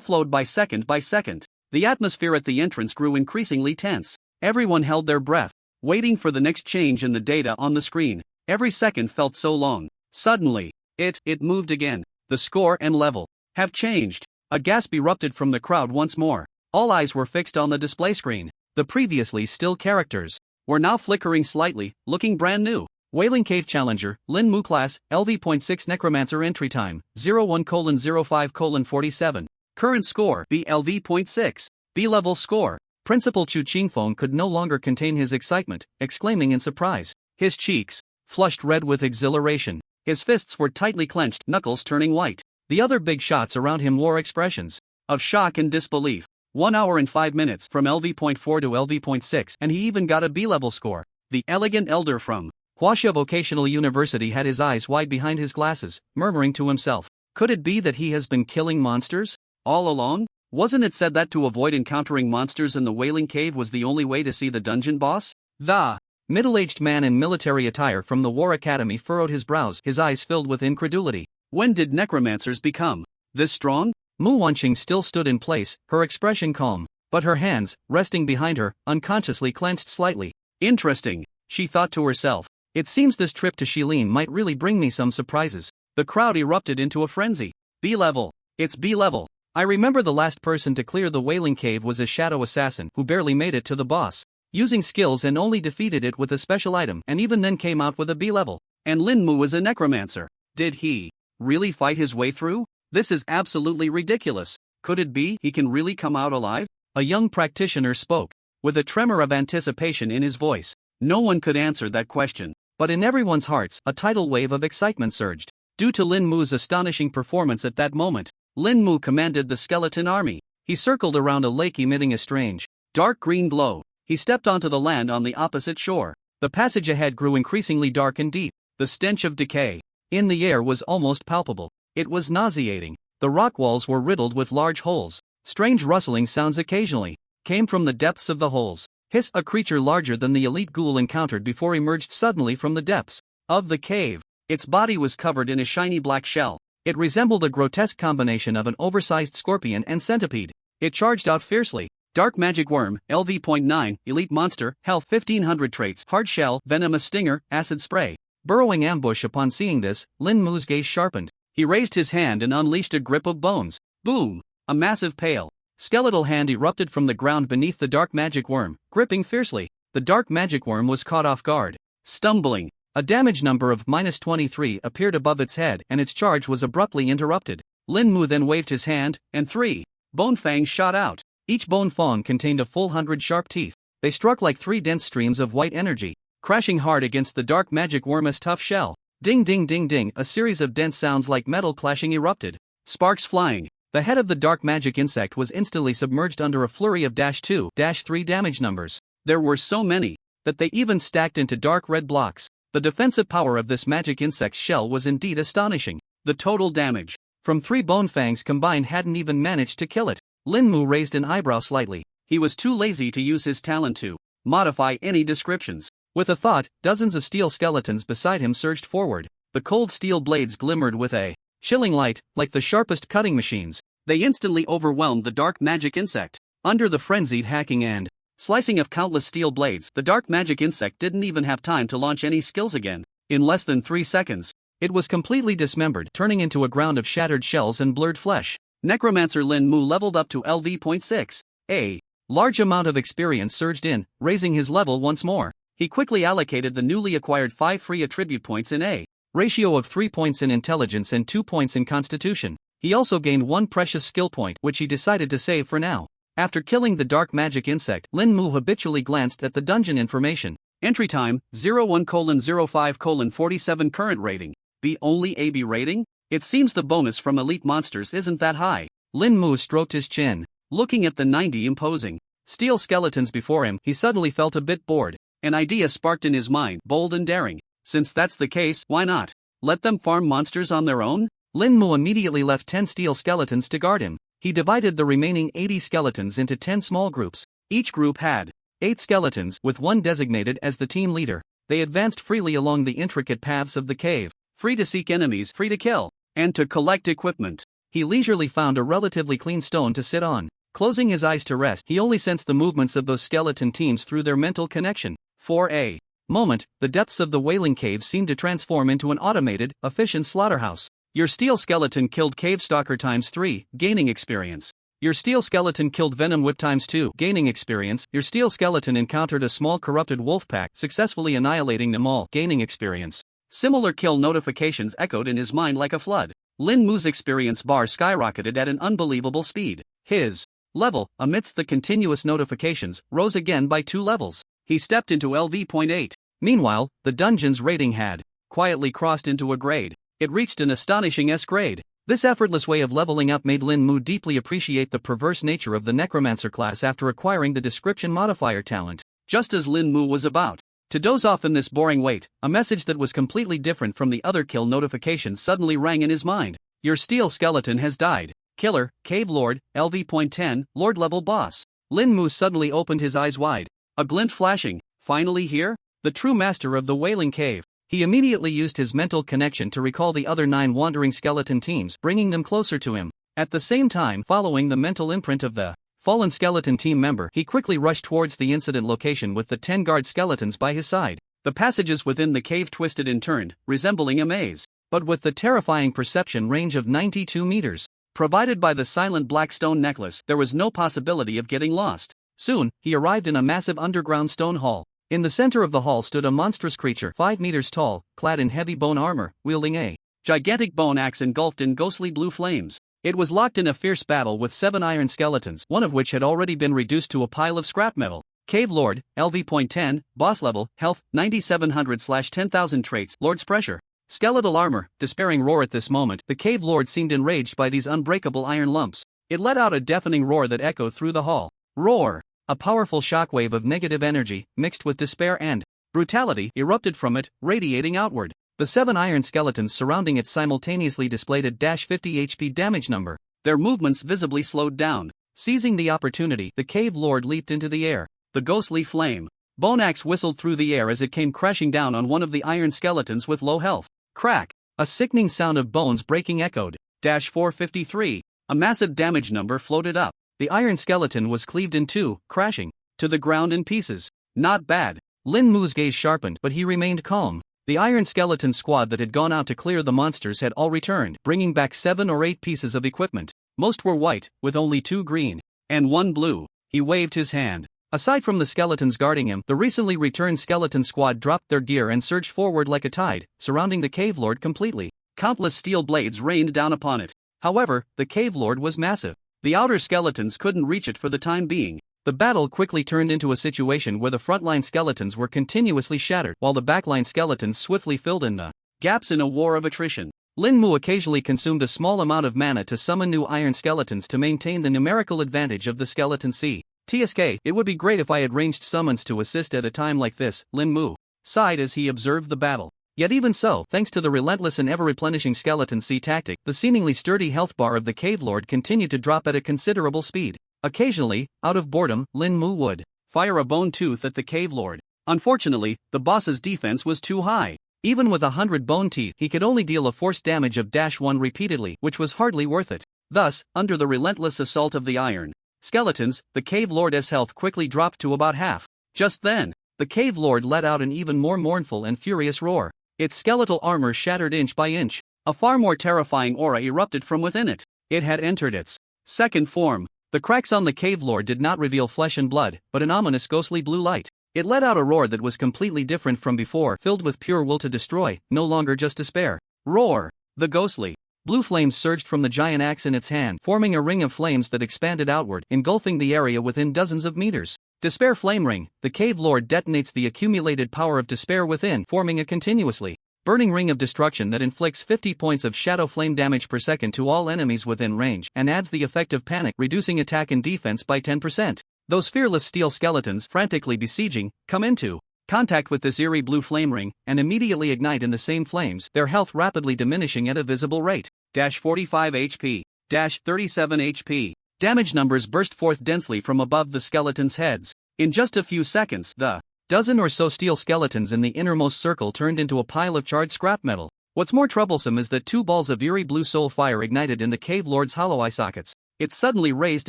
flowed by second. The atmosphere at the entrance grew increasingly tense. Everyone held their breath, waiting for the next change in the data on the screen. Every second felt so long. Suddenly, it moved again. The score and level have changed. A gasp erupted from the crowd once more. All eyes were fixed on the display screen. The previously still characters were now flickering slightly, looking brand new. Wailing Cave Challenger, Lin Mu Class, LV.6 Necromancer Entry Time, 01:05:47. Current score, BLV.6. B-level score. Principal Chu Qingfeng could no longer contain his excitement, exclaiming in surprise. His cheeks flushed red with exhilaration. His fists were tightly clenched, knuckles turning white. The other big shots around him wore expressions of shock and disbelief. 1 hour and 5 minutes from LV.4 to LV.6, and he even got a B-level score. The elegant elder from Hwasha Vocational University had his eyes wide behind his glasses, murmuring to himself, could it be that he has been killing monsters all along? Wasn't it said that to avoid encountering monsters in the Wailing Cave was the only way to see the dungeon boss? The middle-aged man in military attire from the War Academy furrowed his brows, his eyes filled with incredulity. When did necromancers become this strong? Mu Wanqing still stood in place, her expression calm, but her hands, resting behind her, unconsciously clenched slightly. Interesting, she thought to herself. It seems this trip to Shilin might really bring me some surprises. The crowd erupted into a frenzy. B-level. It's B-level. I remember the last person to clear the Wailing Cave was a shadow assassin who barely made it to the boss, using skills and only defeated it with a special item, and even then came out with a B-level. And Lin Mu was a necromancer. Did he really fight his way through? This is absolutely ridiculous. Could it be he can really come out alive? A young practitioner spoke, with a tremor of anticipation in his voice. No one could answer that question, but in everyone's hearts, a tidal wave of excitement surged. Due to Lin Mu's astonishing performance at that moment, Lin Mu commanded the skeleton army. He circled around a lake emitting a strange, dark green glow. He stepped onto the land on the opposite shore. The passage ahead grew increasingly dark and deep. The stench of decay in the air was almost palpable. It was nauseating. The rock walls were riddled with large holes. Strange rustling sounds occasionally came from the depths of the holes. Hiss! A creature larger than the elite ghoul encountered before emerged suddenly from the depths of the cave. Its body was covered in a shiny black shell. It resembled a grotesque combination of an oversized scorpion and centipede. It charged out fiercely. Dark Magic Worm, LV.9, Elite Monster, Health 1500 Traits, Hard Shell, Venomous Stinger, Acid Spray. Burrowing ambush. Upon seeing this, Lin Mu's gaze sharpened. He raised his hand and unleashed a grip of bones. Boom! A massive pale, skeletal hand erupted from the ground beneath the Dark Magic Worm, gripping fiercely. The Dark Magic Worm was caught off guard. Stumbling, a damage number of -23 appeared above its head and its charge was abruptly interrupted. Lin Mu then waved his hand, and 3 bone fangs shot out. Each bone fang contained a full 100 sharp teeth. They struck like 3 dense streams of white energy, crashing hard against the Dark Magic Worm's tough shell. Ding ding ding ding, a series of dense sounds like metal clashing erupted. Sparks flying. The head of the dark magic insect was instantly submerged under a flurry of -2, -3 damage numbers. There were so many that they even stacked into dark red blocks. The defensive power of this magic insect's shell was indeed astonishing. The total damage from 3 bone fangs combined hadn't even managed to kill it. Lin Mu raised an eyebrow slightly. He was too lazy to use his talent to modify any descriptions. With a thought, dozens of steel skeletons beside him surged forward. The cold steel blades glimmered with a chilling light, like the sharpest cutting machines. They instantly overwhelmed the dark magic insect. Under the frenzied hacking and slicing of countless steel blades, the dark magic insect didn't even have time to launch any skills again. In less than 3 seconds, it was completely dismembered, turning into a ground of shattered shells and blurred flesh. Necromancer Lin Mu leveled up to LV.6. A large amount of experience surged in, raising his level once more. He quickly allocated the newly acquired 5 free attribute points in a ratio of 3 points in intelligence and 2 points in constitution. He also gained 1 precious skill point, which he decided to save for now. After killing the dark magic insect, Lin Mu habitually glanced at the dungeon information. Entry time, 01:05:47. Current rating, B. Only AB rating? It seems the bonus from elite monsters isn't that high. Lin Mu stroked his chin. Looking at the 90 imposing steel skeletons before him, he suddenly felt a bit bored. An idea sparked in his mind, bold and daring. Since that's the case, why not let them farm monsters on their own? Lin Mu immediately left 10 steel skeletons to guard him. He divided the remaining 80 skeletons into 10 small groups. Each group had 8 skeletons, with 1 designated as the team leader. They advanced freely along the intricate paths of the cave, free to seek enemies, free to kill, and to collect equipment. He leisurely found a relatively clean stone to sit on. Closing his eyes to rest, he only sensed the movements of those skeleton teams through their mental connection. For a moment, the depths of the Wailing Cave seemed to transform into an automated, efficient slaughterhouse. Your steel skeleton killed Cave Stalker ×3, gaining experience. Your steel skeleton killed Venom Whip ×2, gaining experience. Your steel skeleton encountered a small corrupted wolf pack, successfully annihilating them all, gaining experience. Similar kill notifications echoed in his mind like a flood. Lin Mu's experience bar skyrocketed at an unbelievable speed. His level, amidst the continuous notifications, rose again by 2 levels. He stepped into LV.8. Meanwhile, the dungeon's rating had quietly crossed into a grade. It reached an astonishing S grade. This effortless way of leveling up made Lin Mu deeply appreciate the perverse nature of the necromancer class after acquiring the description modifier talent. Just as Lin Mu was about to doze off in this boring wait, a message that was completely different from the other kill notifications suddenly rang in his mind. Your steel skeleton has died. Killer, Cave Lord, LV.10, Lord level boss. Lin Mu suddenly opened his eyes wide, a glint flashing. Finally here? The true master of the Wailing Cave. He immediately used his mental connection to recall the other 9 wandering skeleton teams, bringing them closer to him. At the same time, following the mental imprint of the fallen skeleton team member, he quickly rushed towards the incident location with the 10 guard skeletons by his side. The passages within the cave twisted and turned, resembling a maze, but with the terrifying perception range of 92 meters. Provided by the silent black stone necklace, there was no possibility of getting lost. Soon, he arrived in a massive underground stone hall. In the center of the hall stood a monstrous creature 5 meters tall, clad in heavy bone armor, wielding a gigantic bone axe engulfed in ghostly blue flames. It was locked in a fierce battle with 7 iron skeletons, one of which had already been reduced to a pile of scrap metal. Cave Lord, LV.10, boss level, health, 9700/10,000 traits, Lord's pressure. Skeletal armor, despairing roar. At this moment, the Cave Lord seemed enraged by these unbreakable iron lumps. It let out a deafening roar that echoed through the hall. Roar! A powerful shockwave of negative energy, mixed with despair and brutality, erupted from it, radiating outward. The 7 iron skeletons surrounding it simultaneously displayed a 50 HP damage number. Their movements visibly slowed down. Seizing the opportunity, the Cave Lord leaped into the air. The ghostly flame bone axe whistled through the air as it came crashing down on one of the iron skeletons with low health. Crack! A sickening sound of bones breaking echoed. 453. A massive damage number floated up. The iron skeleton was cleaved in two, crashing to the ground in pieces. Not bad. Lin Mu's gaze sharpened, but he remained calm. The iron skeleton squad that had gone out to clear the monsters had all returned, bringing back 7 or 8 pieces of equipment. Most were white, with only 2 green and 1 blue. He waved his hand. Aside from the skeletons guarding him, the recently returned skeleton squad dropped their gear and surged forward like a tide, surrounding the Cave Lord completely. Countless steel blades rained down upon it. However, the Cave Lord was massive. The outer skeletons couldn't reach it for the time being. The battle quickly turned into a situation where the frontline skeletons were continuously shattered, while the backline skeletons swiftly filled in the gaps in a war of attrition. Lin Mu occasionally consumed a small amount of mana to summon new iron skeletons to maintain the numerical advantage of the skeleton sea. TSK, it would be great if I had ranged summons to assist at a time like this, Lin Mu sighed as he observed the battle. Yet even so, thanks to the relentless and ever-replenishing skeleton sea tactic, the seemingly sturdy health bar of the Cave Lord continued to drop at a considerable speed. Occasionally, out of boredom, Lin Mu would fire a bone tooth at the Cave Lord. Unfortunately, the boss's defense was too high. Even with 100 bone teeth, he could only deal a force damage of -1 repeatedly, which was hardly worth it. Thus, under the relentless assault of the iron skeletons, the Cave Lord's health quickly dropped to about half. Just then, the Cave Lord let out an even more mournful and furious roar. Its skeletal armor shattered inch by inch. A far more terrifying aura erupted from within it. It had entered its second form. The cracks on the Cave Lord did not reveal flesh and blood, but an ominous ghostly blue light. It let out a roar that was completely different from before, filled with pure will to destroy, no longer just despair. Roar! The ghostly blue flames surged from the giant axe in its hand, forming a ring of flames that expanded outward, engulfing the area within dozens of meters. Despair Flame Ring. The Cave Lord detonates the accumulated power of despair within, forming a continuously burning ring of destruction that inflicts 50 points of shadow flame damage per second to all enemies within range, and adds the effect of panic, reducing attack and defense by 10%. Those fearless steel skeletons, frantically besieging, come into contact with this eerie blue flame ring, and immediately ignite in the same flames, their health rapidly diminishing at a visible rate. 45 HP. 37 HP. Damage numbers burst forth densely from above the skeletons' heads. In just a few seconds, the dozen or so steel skeletons in the innermost circle turned into a pile of charred scrap metal. What's more troublesome is that 2 balls of eerie blue soul fire ignited in the Cave Lord's hollow eye sockets. It suddenly raised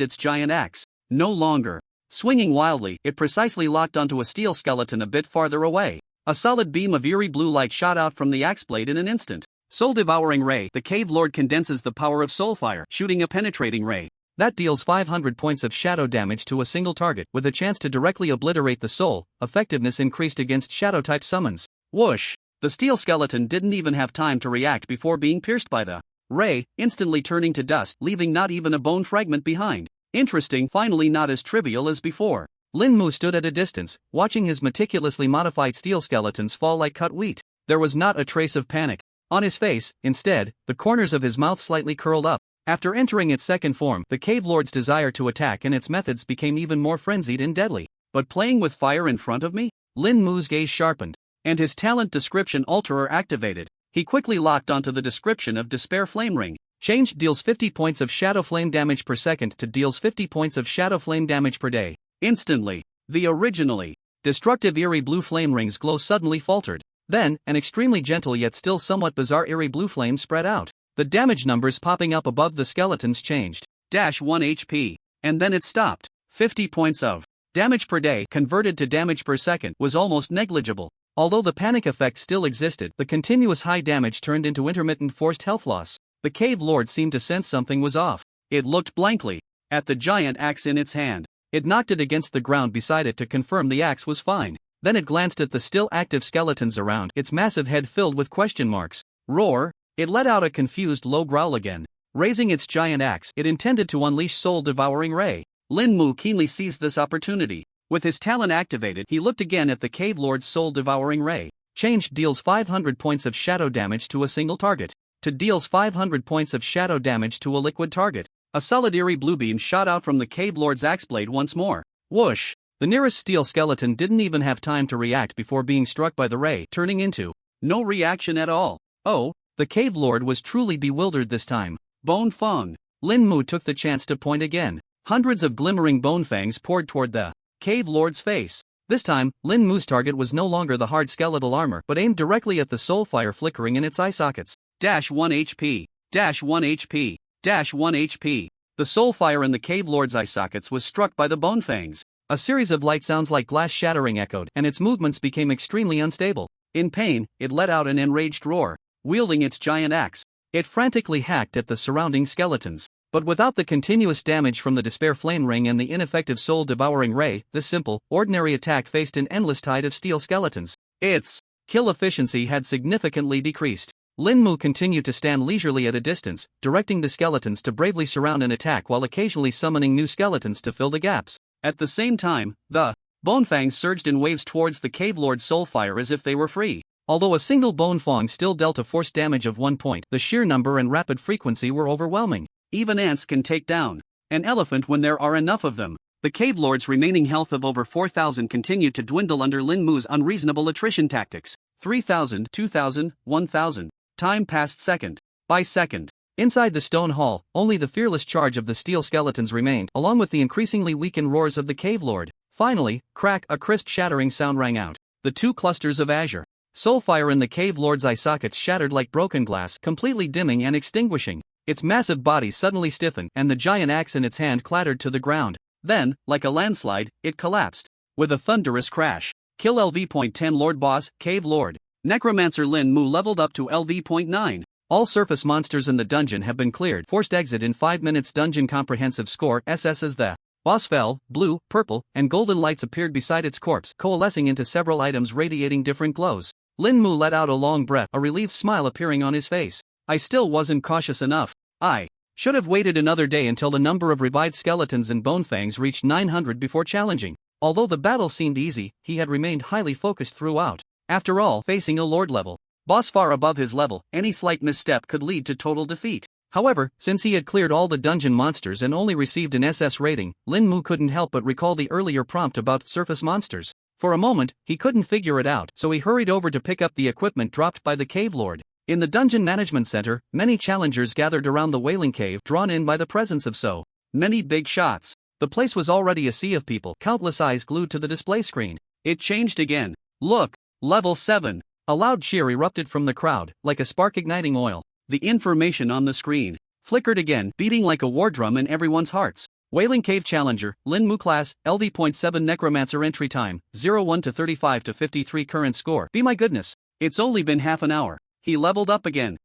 its giant axe. No longer swinging wildly, it precisely locked onto a steel skeleton a bit farther away. A solid beam of eerie blue light shot out from the axe blade in an instant. Soul-devouring ray. The Cave Lord condenses the power of soul fire, shooting a penetrating ray that deals 500 points of shadow damage to a single target, with a chance to directly obliterate the soul. Effectiveness increased against shadow-type summons. Whoosh! The steel skeleton didn't even have time to react before being pierced by the ray, instantly turning to dust, leaving not even a bone fragment behind. Interesting, finally not as trivial as before. Lin Mu stood at a distance, watching his meticulously modified steel skeletons fall like cut wheat. There was not a trace of panic. On his face, instead, the corners of his mouth slightly curled up. After entering its second form, the cave lord's desire to attack and its methods became even more frenzied and deadly. But playing with fire in front of me? Lin Mu's gaze sharpened, and his talent description alterer activated. He quickly locked onto the description of Despair Flame Ring. Changed deals 50 points of shadow flame damage per second to deals 50 points of shadow flame damage per day. Instantly, the originally destructive eerie blue flame ring's glow suddenly faltered. Then, an extremely gentle yet still somewhat bizarre eerie blue flame spread out. The damage numbers popping up above the skeletons changed. -1 HP. And then it stopped. 50 points of damage per day converted to damage per second was almost negligible. Although the panic effect still existed, the continuous high damage turned into intermittent forced health loss. The cave lord seemed to sense something was off. It looked blankly at the giant axe in its hand. It knocked it against the ground beside it to confirm the axe was fine. Then it glanced at the still active skeletons around, its massive head filled with question marks. Roar! It let out a confused low growl again. Raising its giant axe, it intended to unleash soul-devouring ray. Lin Mu keenly seized this opportunity. With his talent activated, he looked again at the cave lord's soul-devouring ray. Changed deals 500 points of shadow damage to a single target. To deals 500 points of shadow damage to a liquid target. A solid eerie blue beam shot out from the cave lord's axe blade once more. Whoosh! The nearest steel skeleton didn't even have time to react before being struck by the ray, turning into no reaction at all. Oh, the cave lord was truly bewildered this time. Bone Fang. Lin Mu took the chance to point again. Hundreds of glimmering bone fangs poured toward the cave lord's face. This time, Lin Mu's target was no longer the hard skeletal armor but aimed directly at the soul fire flickering in its eye sockets. -1 HP. -1 HP. -1 HP. The soul fire in the cave lord's eye sockets was struck by the bone fangs. A series of light sounds like glass shattering echoed, and its movements became extremely unstable. In pain, it let out an enraged roar. Wielding its giant axe, it frantically hacked at the surrounding skeletons. But without the continuous damage from the Despair Flame Ring and the ineffective soul-devouring ray, this simple, ordinary attack faced an endless tide of steel skeletons. Its kill efficiency had significantly decreased. Lin Mu continued to stand leisurely at a distance, directing the skeletons to bravely surround and attack while occasionally summoning new skeletons to fill the gaps. At the same time, the bone fangs surged in waves towards the cave lord's soulfire as if they were free. Although a single bone fang still dealt a force damage of 1 point, the sheer number and rapid frequency were overwhelming. Even ants can take down an elephant when there are enough of them. The cave lord's remaining health of over 4,000 continued to dwindle under Lin Mu's unreasonable attrition tactics. 3,000, 2,000, 1,000. Time passed second by second. Inside the stone hall, only the fearless charge of the steel skeletons remained, along with the increasingly weakened roars of the cave lord. Finally, crack, a crisp shattering sound rang out. The two clusters of azure soulfire in the cave lord's eye sockets shattered like broken glass, completely dimming and extinguishing. Its massive body suddenly stiffened, and the giant axe in its hand clattered to the ground. Then, like a landslide, it collapsed. With a thunderous crash. Kill LV.10 Lord Boss, Cave Lord. Necromancer Lin Mu leveled up to LV.9. All surface monsters in the dungeon have been cleared. Forced exit in 5 minutes. Dungeon comprehensive score SS as the boss fell. Blue, purple, and golden lights appeared beside its corpse, coalescing into several items radiating different glows. Lin Mu let out a long breath, a relieved smile appearing on his face. I still wasn't cautious enough. I should have waited another day until the number of revived skeletons and bone fangs reached 900 before challenging. Although the battle seemed easy, he had remained highly focused throughout. After all, facing a lord level boss far above his level, any slight misstep could lead to total defeat. However, since he had cleared all the dungeon monsters and only received an SS rating, Lin Mu couldn't help but recall the earlier prompt about surface monsters. For a moment, he couldn't figure it out, so he hurried over to pick up the equipment dropped by the cave lord. In the dungeon management center, many challengers gathered around the wailing cave, drawn in by the presence of so many big shots. The place was already a sea of people, countless eyes glued to the display screen. It changed again. Look, level 7. A loud cheer erupted from the crowd, like a spark igniting oil. The information on the screen flickered again, beating like a war drum in everyone's hearts. Wailing Cave Challenger, Lin Mu class, LV.7 Necromancer entry time, 01 to 35 to 53 current score. Be my goodness, it's only been half an hour. He leveled up again.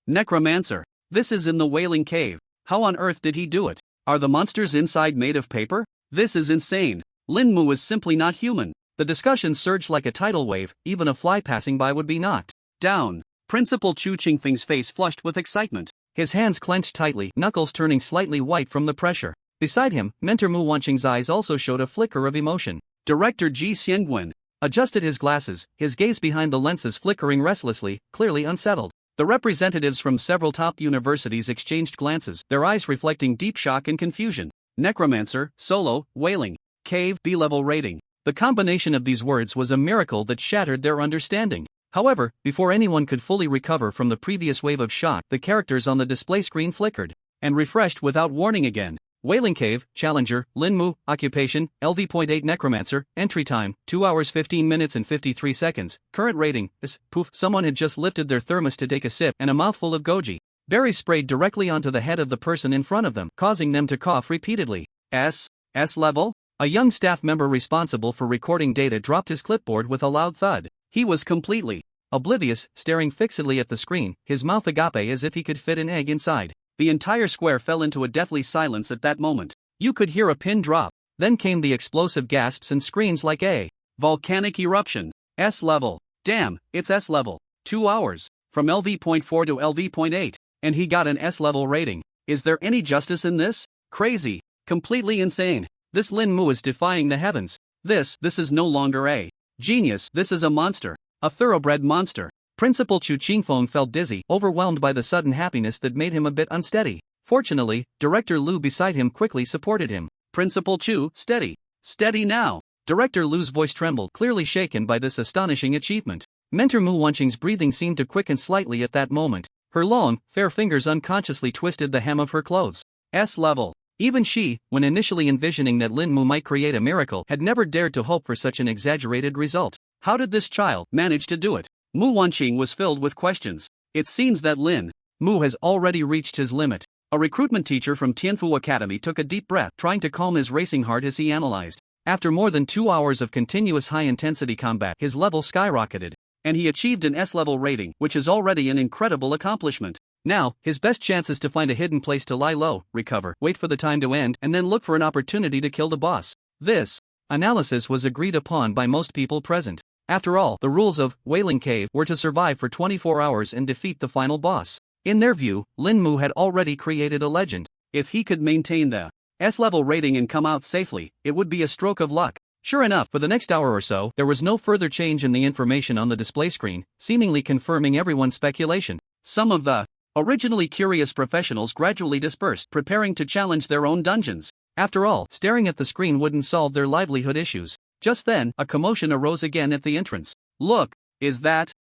Necromancer. This is in the Wailing Cave. How on earth did he do it? Are the monsters inside made of paper? This is insane. Lin Mu is simply not human. The discussion surged like a tidal wave, even a fly passing by would be knocked down. Principal Chu Qingfeng's face flushed with excitement. His hands clenched tightly, knuckles turning slightly white from the pressure. Beside him, Mentor Mu Wanqing's eyes also showed a flicker of emotion. Director Ji Xiangwen adjusted his glasses, his gaze behind the lenses flickering restlessly, clearly unsettled. The representatives from several top universities exchanged glances, their eyes reflecting deep shock and confusion. Necromancer, solo, wailing, cave, B-level rating. The combination of these words was a miracle that shattered their understanding. However, before anyone could fully recover from the previous wave of shock, the characters on the display screen flickered and refreshed without warning again. Wailing Cave, Challenger, Lin Mu, Occupation, LV.8 Necromancer, Entry Time, 2 hours 15 minutes and 53 seconds, Current Rating, is, poof, someone had just lifted their thermos to take a sip and a mouthful of goji. Berries sprayed directly onto the head of the person in front of them, causing them to cough repeatedly. S level? A young staff member responsible for recording data dropped his clipboard with a loud thud. He was completely oblivious, staring fixedly at the screen, his mouth agape as if he could fit an egg inside. The entire square fell into a deathly silence at that moment. You could hear a pin drop. Then came the explosive gasps and screams like a volcanic eruption. S level. Damn, it's S level. 2 hours. From LV.4 to LV.8. And he got an S level rating. Is there any justice in this? Crazy. Completely insane. This Lin Mu is defying the heavens. This is no longer a genius. This is a monster. A thoroughbred monster. Principal Chu Qingfeng felt dizzy, overwhelmed by the sudden happiness that made him a bit unsteady. Fortunately, Director Lu beside him quickly supported him. Principal Chu, steady. Steady now. Director Lu's voice trembled, clearly shaken by this astonishing achievement. Mentor Mu Wanqing's breathing seemed to quicken slightly at that moment. Her long, fair fingers unconsciously twisted the hem of her clothes. S level. Even she, when initially envisioning that Lin Mu might create a miracle, had never dared to hope for such an exaggerated result. How did this child manage to do it? Mu Wanqing was filled with questions. It seems that Lin Mu has already reached his limit. A recruitment teacher from Tianfu Academy took a deep breath, trying to calm his racing heart as he analyzed. After more than 2 hours of continuous high-intensity combat, his level skyrocketed, and he achieved an S-level rating, which is already an incredible accomplishment. Now, his best chance is to find a hidden place to lie low, recover, wait for the time to end, and then look for an opportunity to kill the boss. This analysis was agreed upon by most people present. After all, the rules of Wailing Cave were to survive for 24 hours and defeat the final boss. In their view, Lin Mu had already created a legend. If he could maintain the S-level rating and come out safely, it would be a stroke of luck. Sure enough, for the next hour or so, there was no further change in the information on the display screen, seemingly confirming everyone's speculation. Some of the originally curious professionals gradually dispersed, preparing to challenge their own dungeons. After all, staring at the screen wouldn't solve their livelihood issues. Just then, a commotion arose again at the entrance. Look, is that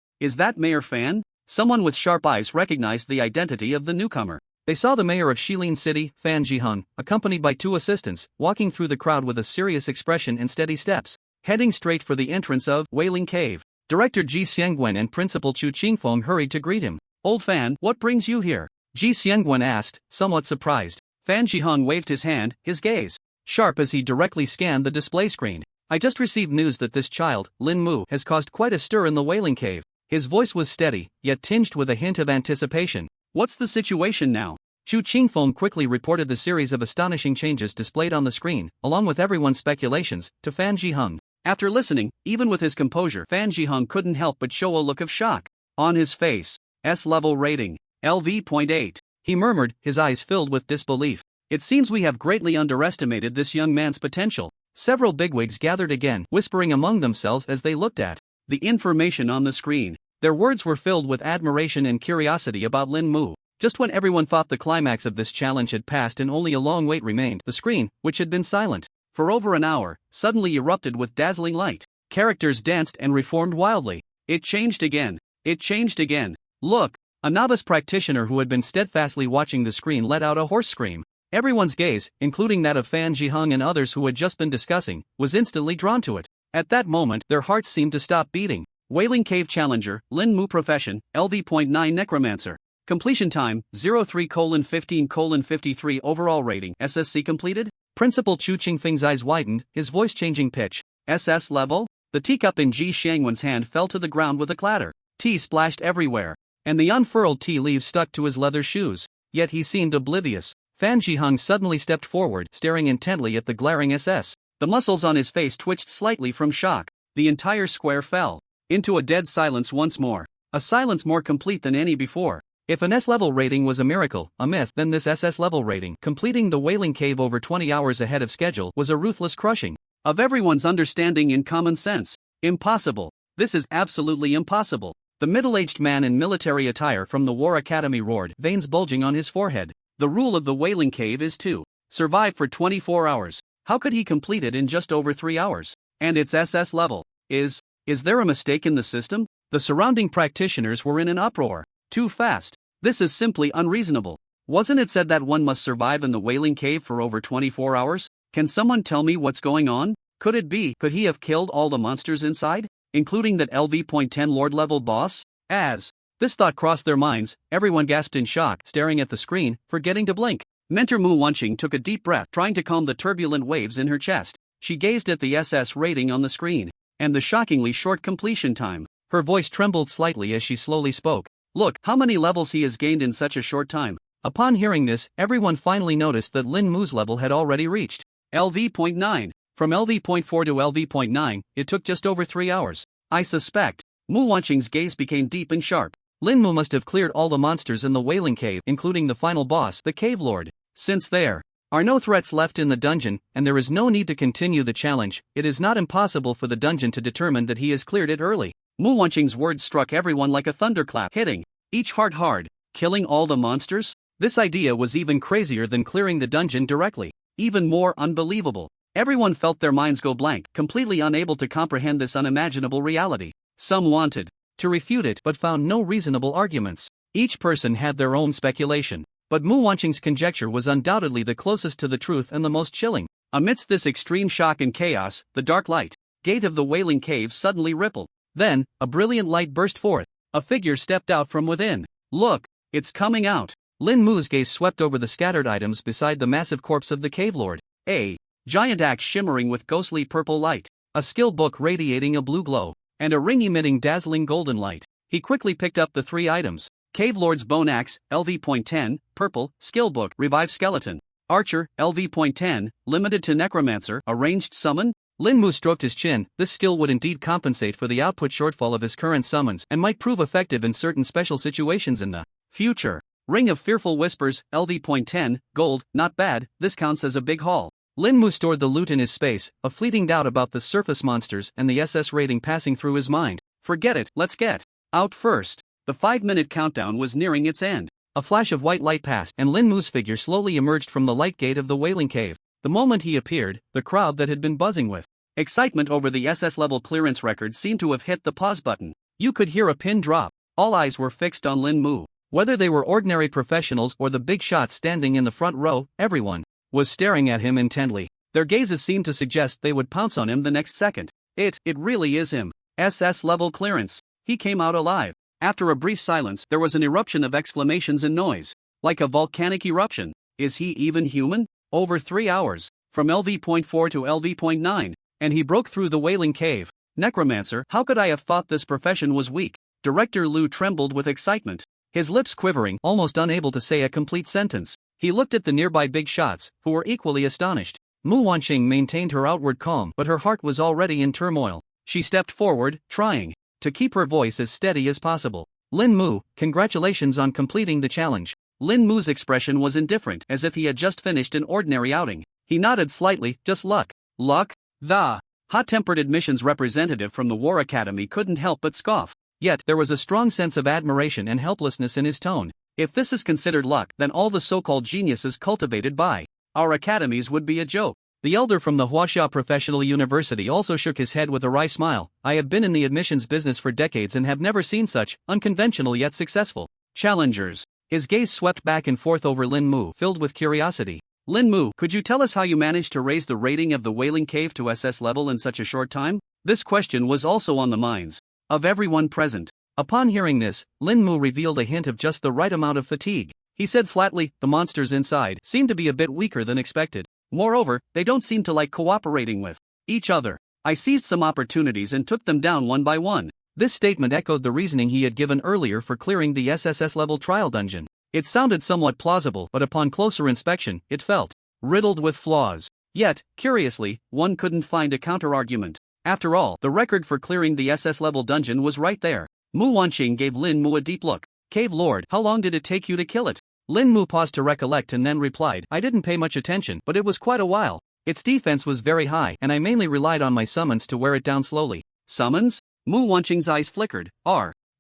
Mayor Fan? Someone with sharp eyes recognized the identity of the newcomer. They saw the mayor of Shilin City, Fan Jihun, accompanied by 2 assistants, walking through the crowd with a serious expression and steady steps, heading straight for the entrance of Wailing Cave. Director Ji Xiangwen and Principal Chu Qingfeng hurried to greet him. Old Fan, what brings you here? Ji Xiangwen asked, somewhat surprised. Fan Jihun waved his hand, his gaze sharp as he directly scanned the display screen. I just received news that this child, Lin Mu, has caused quite a stir in the Wailing Cave. His voice was steady, yet tinged with a hint of anticipation. What's the situation now? Chu Qingfeng quickly reported the series of astonishing changes displayed on the screen, along with everyone's speculations, to Fan Jihun. After listening, even with his composure, Fan Jihun couldn't help but show a look of shock on his face. S-level rating, LV.8. He murmured, his eyes filled with disbelief. It seems we have greatly underestimated this young man's potential. Several bigwigs gathered again, whispering among themselves as they looked at the information on the screen. Their words were filled with admiration and curiosity about Lin Mu. Just when everyone thought the climax of this challenge had passed and only a long wait remained, the screen, which had been silent for over an hour, suddenly erupted with dazzling light. Characters danced and reformed wildly. It changed again. It changed again. Look! A novice practitioner who had been steadfastly watching the screen let out a hoarse scream. Everyone's gaze, including that of Fan Jihung and others who had just been discussing, was instantly drawn to it. At that moment, their hearts seemed to stop beating. Wailing Cave Challenger, Lin Mu Profession, LV.9 Necromancer. Completion time, 03:15:53 Overall rating, SSC completed? Principal Chu Qingfeng's eyes widened, his voice changing pitch. SS level? The teacup in Ji Xiangwen's hand fell to the ground with a clatter. Tea splashed everywhere, and the unfurled tea leaves stuck to his leather shoes. Yet he seemed oblivious. Fan Jihung suddenly stepped forward, staring intently at the glaring SS. The muscles on his face twitched slightly from shock. The entire square fell into a dead silence once more. A silence more complete than any before. If an S-level rating was a miracle, a myth, then this SS-level rating, completing the Wailing Cave over 20 hours ahead of schedule, was a ruthless crushing of everyone's understanding and common sense. Impossible. This is absolutely impossible. The middle-aged man in military attire from the War Academy roared, veins bulging on his forehead. The rule of the Wailing Cave is to survive for 24 hours. How could he complete it in just over 3 hours? And its SS level. Is there a mistake in the system? The surrounding practitioners were in an uproar. Too fast. This is simply unreasonable. Wasn't it said that one must survive in the Wailing Cave for over 24 hours? Can someone tell me what's going on? Could he have killed all the monsters inside? Including that LV.10 Lord-level boss? As this thought crossed their minds, everyone gasped in shock, staring at the screen, forgetting to blink. Mentor Mu Wanqing took a deep breath, trying to calm the turbulent waves in her chest. She gazed at the SS rating on the screen, and the shockingly short completion time. Her voice trembled slightly as she slowly spoke. Look, how many levels he has gained in such a short time. Upon hearing this, everyone finally noticed that Lin Mu's level had already reached LV.9. From LV.4 to LV.9, it took just over 3 hours. I suspect. Mu Wanqing's gaze became deep and sharp. Lin Mu must have cleared all the monsters in the Wailing Cave, including the final boss, the Cave Lord. Since there are no threats left in the dungeon, and there is no need to continue the challenge, it is not impossible for the dungeon to determine that he has cleared it early. Mu Wanqing's words struck everyone like a thunderclap, hitting each heart hard. Killing all the monsters? This idea was even crazier than clearing the dungeon directly. Even more unbelievable. Everyone felt their minds go blank, completely unable to comprehend this unimaginable reality. Some wanted to refute it but found no reasonable arguments. Each person had their own speculation. But Mu Wanqing's conjecture was undoubtedly the closest to the truth and the most chilling. Amidst this extreme shock and chaos, the dark light gate of the Wailing Cave suddenly rippled. Then, a brilliant light burst forth. A figure stepped out from within. Look, it's coming out. Lin Mu's gaze swept over the scattered items beside the massive corpse of the Cave Lord. A giant axe shimmering with ghostly purple light, a skill book radiating a blue glow, and a ring emitting dazzling golden light. He quickly picked up the 3 items. Cave Lord's Bone Axe, LV.10, Purple, Skill Book, Revive Skeleton. Archer, LV.10, Limited to Necromancer, a Ranged Summon. Lin Mu stroked his chin. This skill would indeed compensate for the output shortfall of his current summons and might prove effective in certain special situations in the future. Ring of Fearful Whispers, LV.10, Gold, not bad, this counts as a big haul. Lin Mu stored the loot in his space, a fleeting doubt about the surface monsters and the SS rating passing through his mind. Forget it, let's get out first. The 5-minute countdown was nearing its end. A flash of white light passed, and Lin Mu's figure slowly emerged from the light gate of the Wailing Cave. The moment he appeared, the crowd that had been buzzing with excitement over the SS level clearance record seemed to have hit the pause button. You could hear a pin drop. All eyes were fixed on Lin Mu. Whether they were ordinary professionals or the big shots standing in the front row, everyone was staring at him intently. Their gazes seemed to suggest they would pounce on him the next second. It really is him. SS level clearance. He came out alive. After a brief silence, there was an eruption of exclamations and noise. Like a volcanic eruption. Is he even human? Over 3 hours. From LV.4 to LV.9. And he broke through the Wailing Cave. Necromancer, how could I have thought this profession was weak? Director Liu trembled with excitement. His lips quivering, almost unable to say a complete sentence. He looked at the nearby big shots, who were equally astonished. Mu Wanqing maintained her outward calm, but her heart was already in turmoil. She stepped forward, trying to keep her voice as steady as possible. Lin Mu, congratulations on completing the challenge. Lin Mu's expression was indifferent, as if he had just finished an ordinary outing. He nodded slightly, just luck. Luck? The hot-tempered admissions representative from the War Academy couldn't help but scoff. Yet, there was a strong sense of admiration and helplessness in his tone. If this is considered luck, then all the so-called geniuses cultivated by our academies would be a joke. The elder from the Huaxia Professional University also shook his head with a wry smile. I have been in the admissions business for decades and have never seen such unconventional yet successful challengers. His gaze swept back and forth over Lin Mu, filled with curiosity. Lin Mu, could you tell us how you managed to raise the rating of the Wailing Cave to SS level in such a short time? This question was also on the minds of everyone present. Upon hearing this, Lin Mu revealed a hint of just the right amount of fatigue. He said flatly, the monsters inside seem to be a bit weaker than expected. Moreover, they don't seem to like cooperating with each other. I seized some opportunities and took them down one by one. This statement echoed the reasoning he had given earlier for clearing the SSS level trial dungeon. It sounded somewhat plausible, but upon closer inspection, it felt riddled with flaws. Yet, curiously, one couldn't find a counter-argument. After all, the record for clearing the SS level dungeon was right there. Mu Wanqing gave Lin Mu a deep look. Cave Lord, how long did it take you to kill it? Lin Mu paused to recollect and then replied, I didn't pay much attention, but it was quite a while. Its defense was very high, and I mainly relied on my summons to wear it down slowly. Summons? Mu Wanqing's eyes flickered.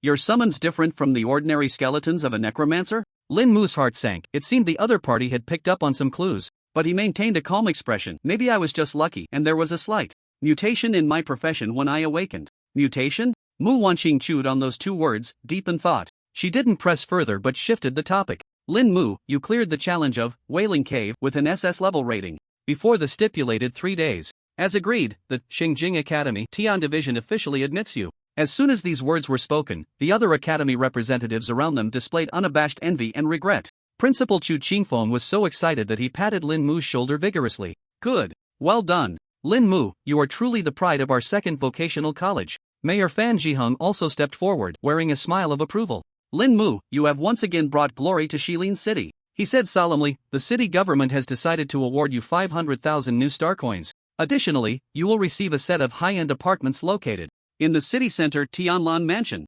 Your summons different from the ordinary skeletons of a necromancer? Lin Mu's heart sank. It seemed the other party had picked up on some clues. But he maintained a calm expression. Maybe I was just lucky, and there was a slight mutation in my profession when I awakened. Mutation? Mu Wanqing chewed on those two words, deep in thought. She didn't press further but shifted the topic. Lin Mu, you cleared the challenge of Wailing Cave with an SS level rating before the stipulated 3 days. As agreed, the Xingjing Academy Tian Division officially admits you. As soon as these words were spoken, the other academy representatives around them displayed unabashed envy and regret. Principal Chu Qingfeng was so excited that he patted Lin Mu's shoulder vigorously. Good. Well done. Lin Mu, you are truly the pride of our second vocational college. Mayor Fan Jiheng also stepped forward, wearing a smile of approval. Lin Mu, you have once again brought glory to Shilin City. He said solemnly, the city government has decided to award you 500,000 new star coins. Additionally, you will receive a set of high-end apartments located in the city center Tianlan Mansion.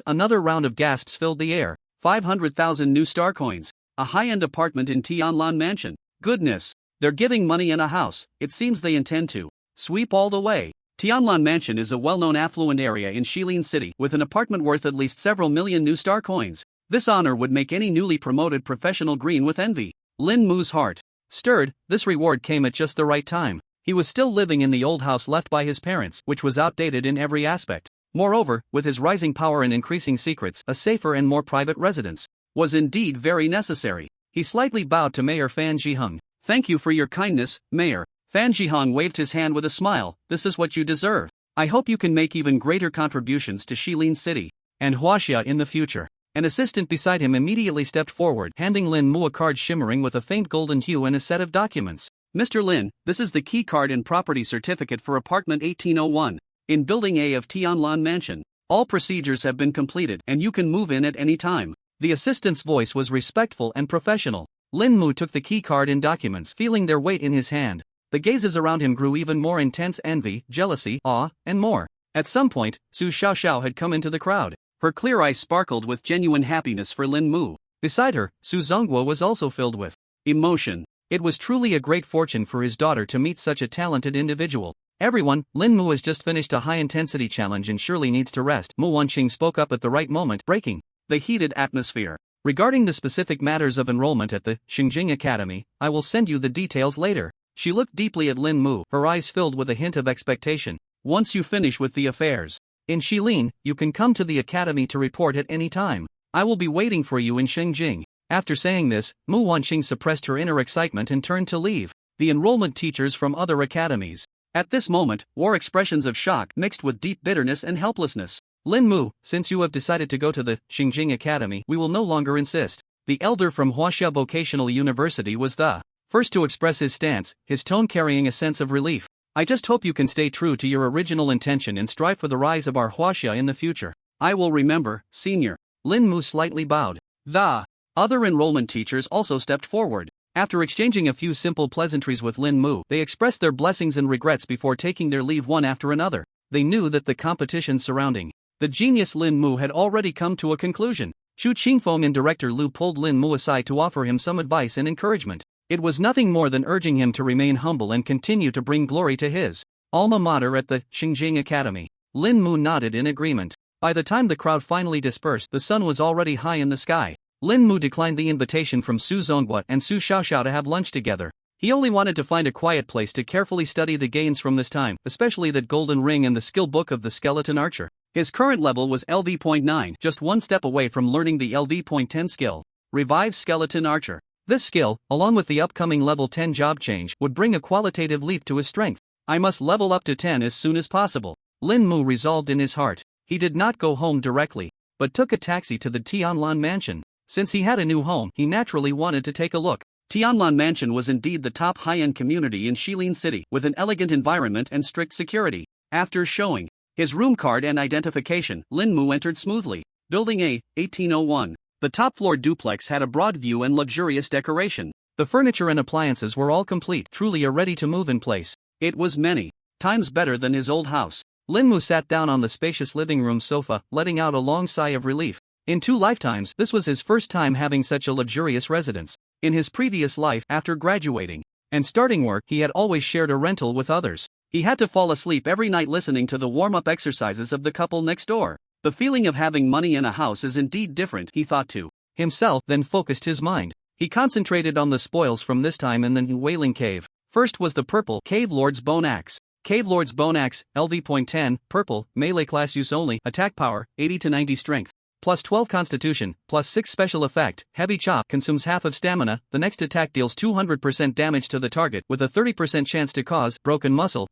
Another round of gasps filled the air. 500,000 new star coins. A high-end apartment in Tianlan Mansion. Goodness. They're giving money and a house. It seems they intend to sweep all the way. Tianlan Mansion is a well-known affluent area in Shilin City with an apartment worth at least several million new star coins. This honor would make any newly promoted professional green with envy. Lin Mu's heart stirred. This reward came at just the right time. He was still living in the old house left by his parents, which was outdated in every aspect. Moreover, with his rising power and increasing secrets, a safer and more private residence was indeed very necessary. He slightly bowed to Mayor Fan Jiheng. Thank you for your kindness, Mayor. Fan Jiheng waved his hand with a smile. This is what you deserve. I hope you can make even greater contributions to Shilin City and Huaxia in the future. An assistant beside him immediately stepped forward, handing Lin Mu a card shimmering with a faint golden hue and a set of documents. Mr. Lin, this is the key card and property certificate for apartment 1801 in Building A of Tianlan Mansion. All procedures have been completed and you can move in at any time. The assistant's voice was respectful and professional. Lin Mu took the key card and documents, feeling their weight in his hand. The gazes around him grew even more intense: envy, jealousy, awe, and more. At some point, Su Xiaoxiao had come into the crowd. Her clear eyes sparkled with genuine happiness for Lin Mu. Beside her, Su Zongguo was also filled with emotion. It was truly a great fortune for his daughter to meet such a talented individual. Everyone, Lin Mu has just finished a high-intensity challenge and surely needs to rest. Mu Wanqing spoke up at the right moment, breaking the heated atmosphere. Regarding the specific matters of enrollment at the Xingjing Academy, I will send you the details later. She looked deeply at Lin Mu, her eyes filled with a hint of expectation. Once you finish with the affairs in Shilin, you can come to the academy to report at any time. I will be waiting for you in Xingjing. After saying this, Mu Wanqing suppressed her inner excitement and turned to leave the enrollment teachers from other academies. At this moment, wore expressions of shock mixed with deep bitterness and helplessness. Lin Mu, since you have decided to go to the Xingjing Academy, we will no longer insist. The elder from Huaxia Vocational University was the first to express his stance, his tone carrying a sense of relief. I just hope you can stay true to your original intention and strive for the rise of our Huaxia in the future. I will remember, senior. Lin Mu slightly bowed. The other enrollment teachers also stepped forward. After exchanging a few simple pleasantries with Lin Mu, they expressed their blessings and regrets before taking their leave one after another. They knew that the competition surrounding the genius Lin Mu had already come to a conclusion. Chu Qingfeng and Director Lu pulled Lin Mu aside to offer him some advice and encouragement. It was nothing more than urging him to remain humble and continue to bring glory to his alma mater at the Xingjing Academy. Lin Mu nodded in agreement. By the time the crowd finally dispersed, the sun was already high in the sky. Lin Mu declined the invitation from Su Zongguo and Su Xiaoxiao to have lunch together. He only wanted to find a quiet place to carefully study the gains from this time, especially that golden ring and the skill book of the skeleton archer. His current level was LV.9, just one step away from learning the LV.10 skill, Revive Skeleton Archer. This skill, along with the upcoming level 10 job change, would bring a qualitative leap to his strength. I must level up to 10 as soon as possible, Lin Mu resolved in his heart. He did not go home directly, but took a taxi to the Tianlan Mansion. Since he had a new home, he naturally wanted to take a look. Tianlan Mansion was indeed the top high-end community in Shilin City, with an elegant environment and strict security. After showing his room card and identification, Lin Mu entered smoothly. Building A, 1801. The top-floor duplex had a broad view and luxurious decoration. The furniture and appliances were all complete, truly a ready-to-move-in place. It was many times better than his old house. Lin Mu sat down on the spacious living room sofa, letting out a long sigh of relief. In 2 lifetimes, this was his first time having such a luxurious residence. In his previous life, after graduating and starting work, he had always shared a rental with others. He had to fall asleep every night listening to the warm-up exercises of the couple next door. The feeling of having money in a house is indeed different, he thought to himself, then focused his mind. He concentrated on the spoils from this time in the new Wailing Cave. First was the purple Cave Lord's Bone Axe. Cave Lord's Bone Axe, LV.10, purple, melee class use only, attack power, 80 to 90 strength. Plus 12 constitution, plus 6 special effect, heavy chop consumes half of stamina, the next attack deals 200% damage to the target with a 30% chance to cause broken muscle,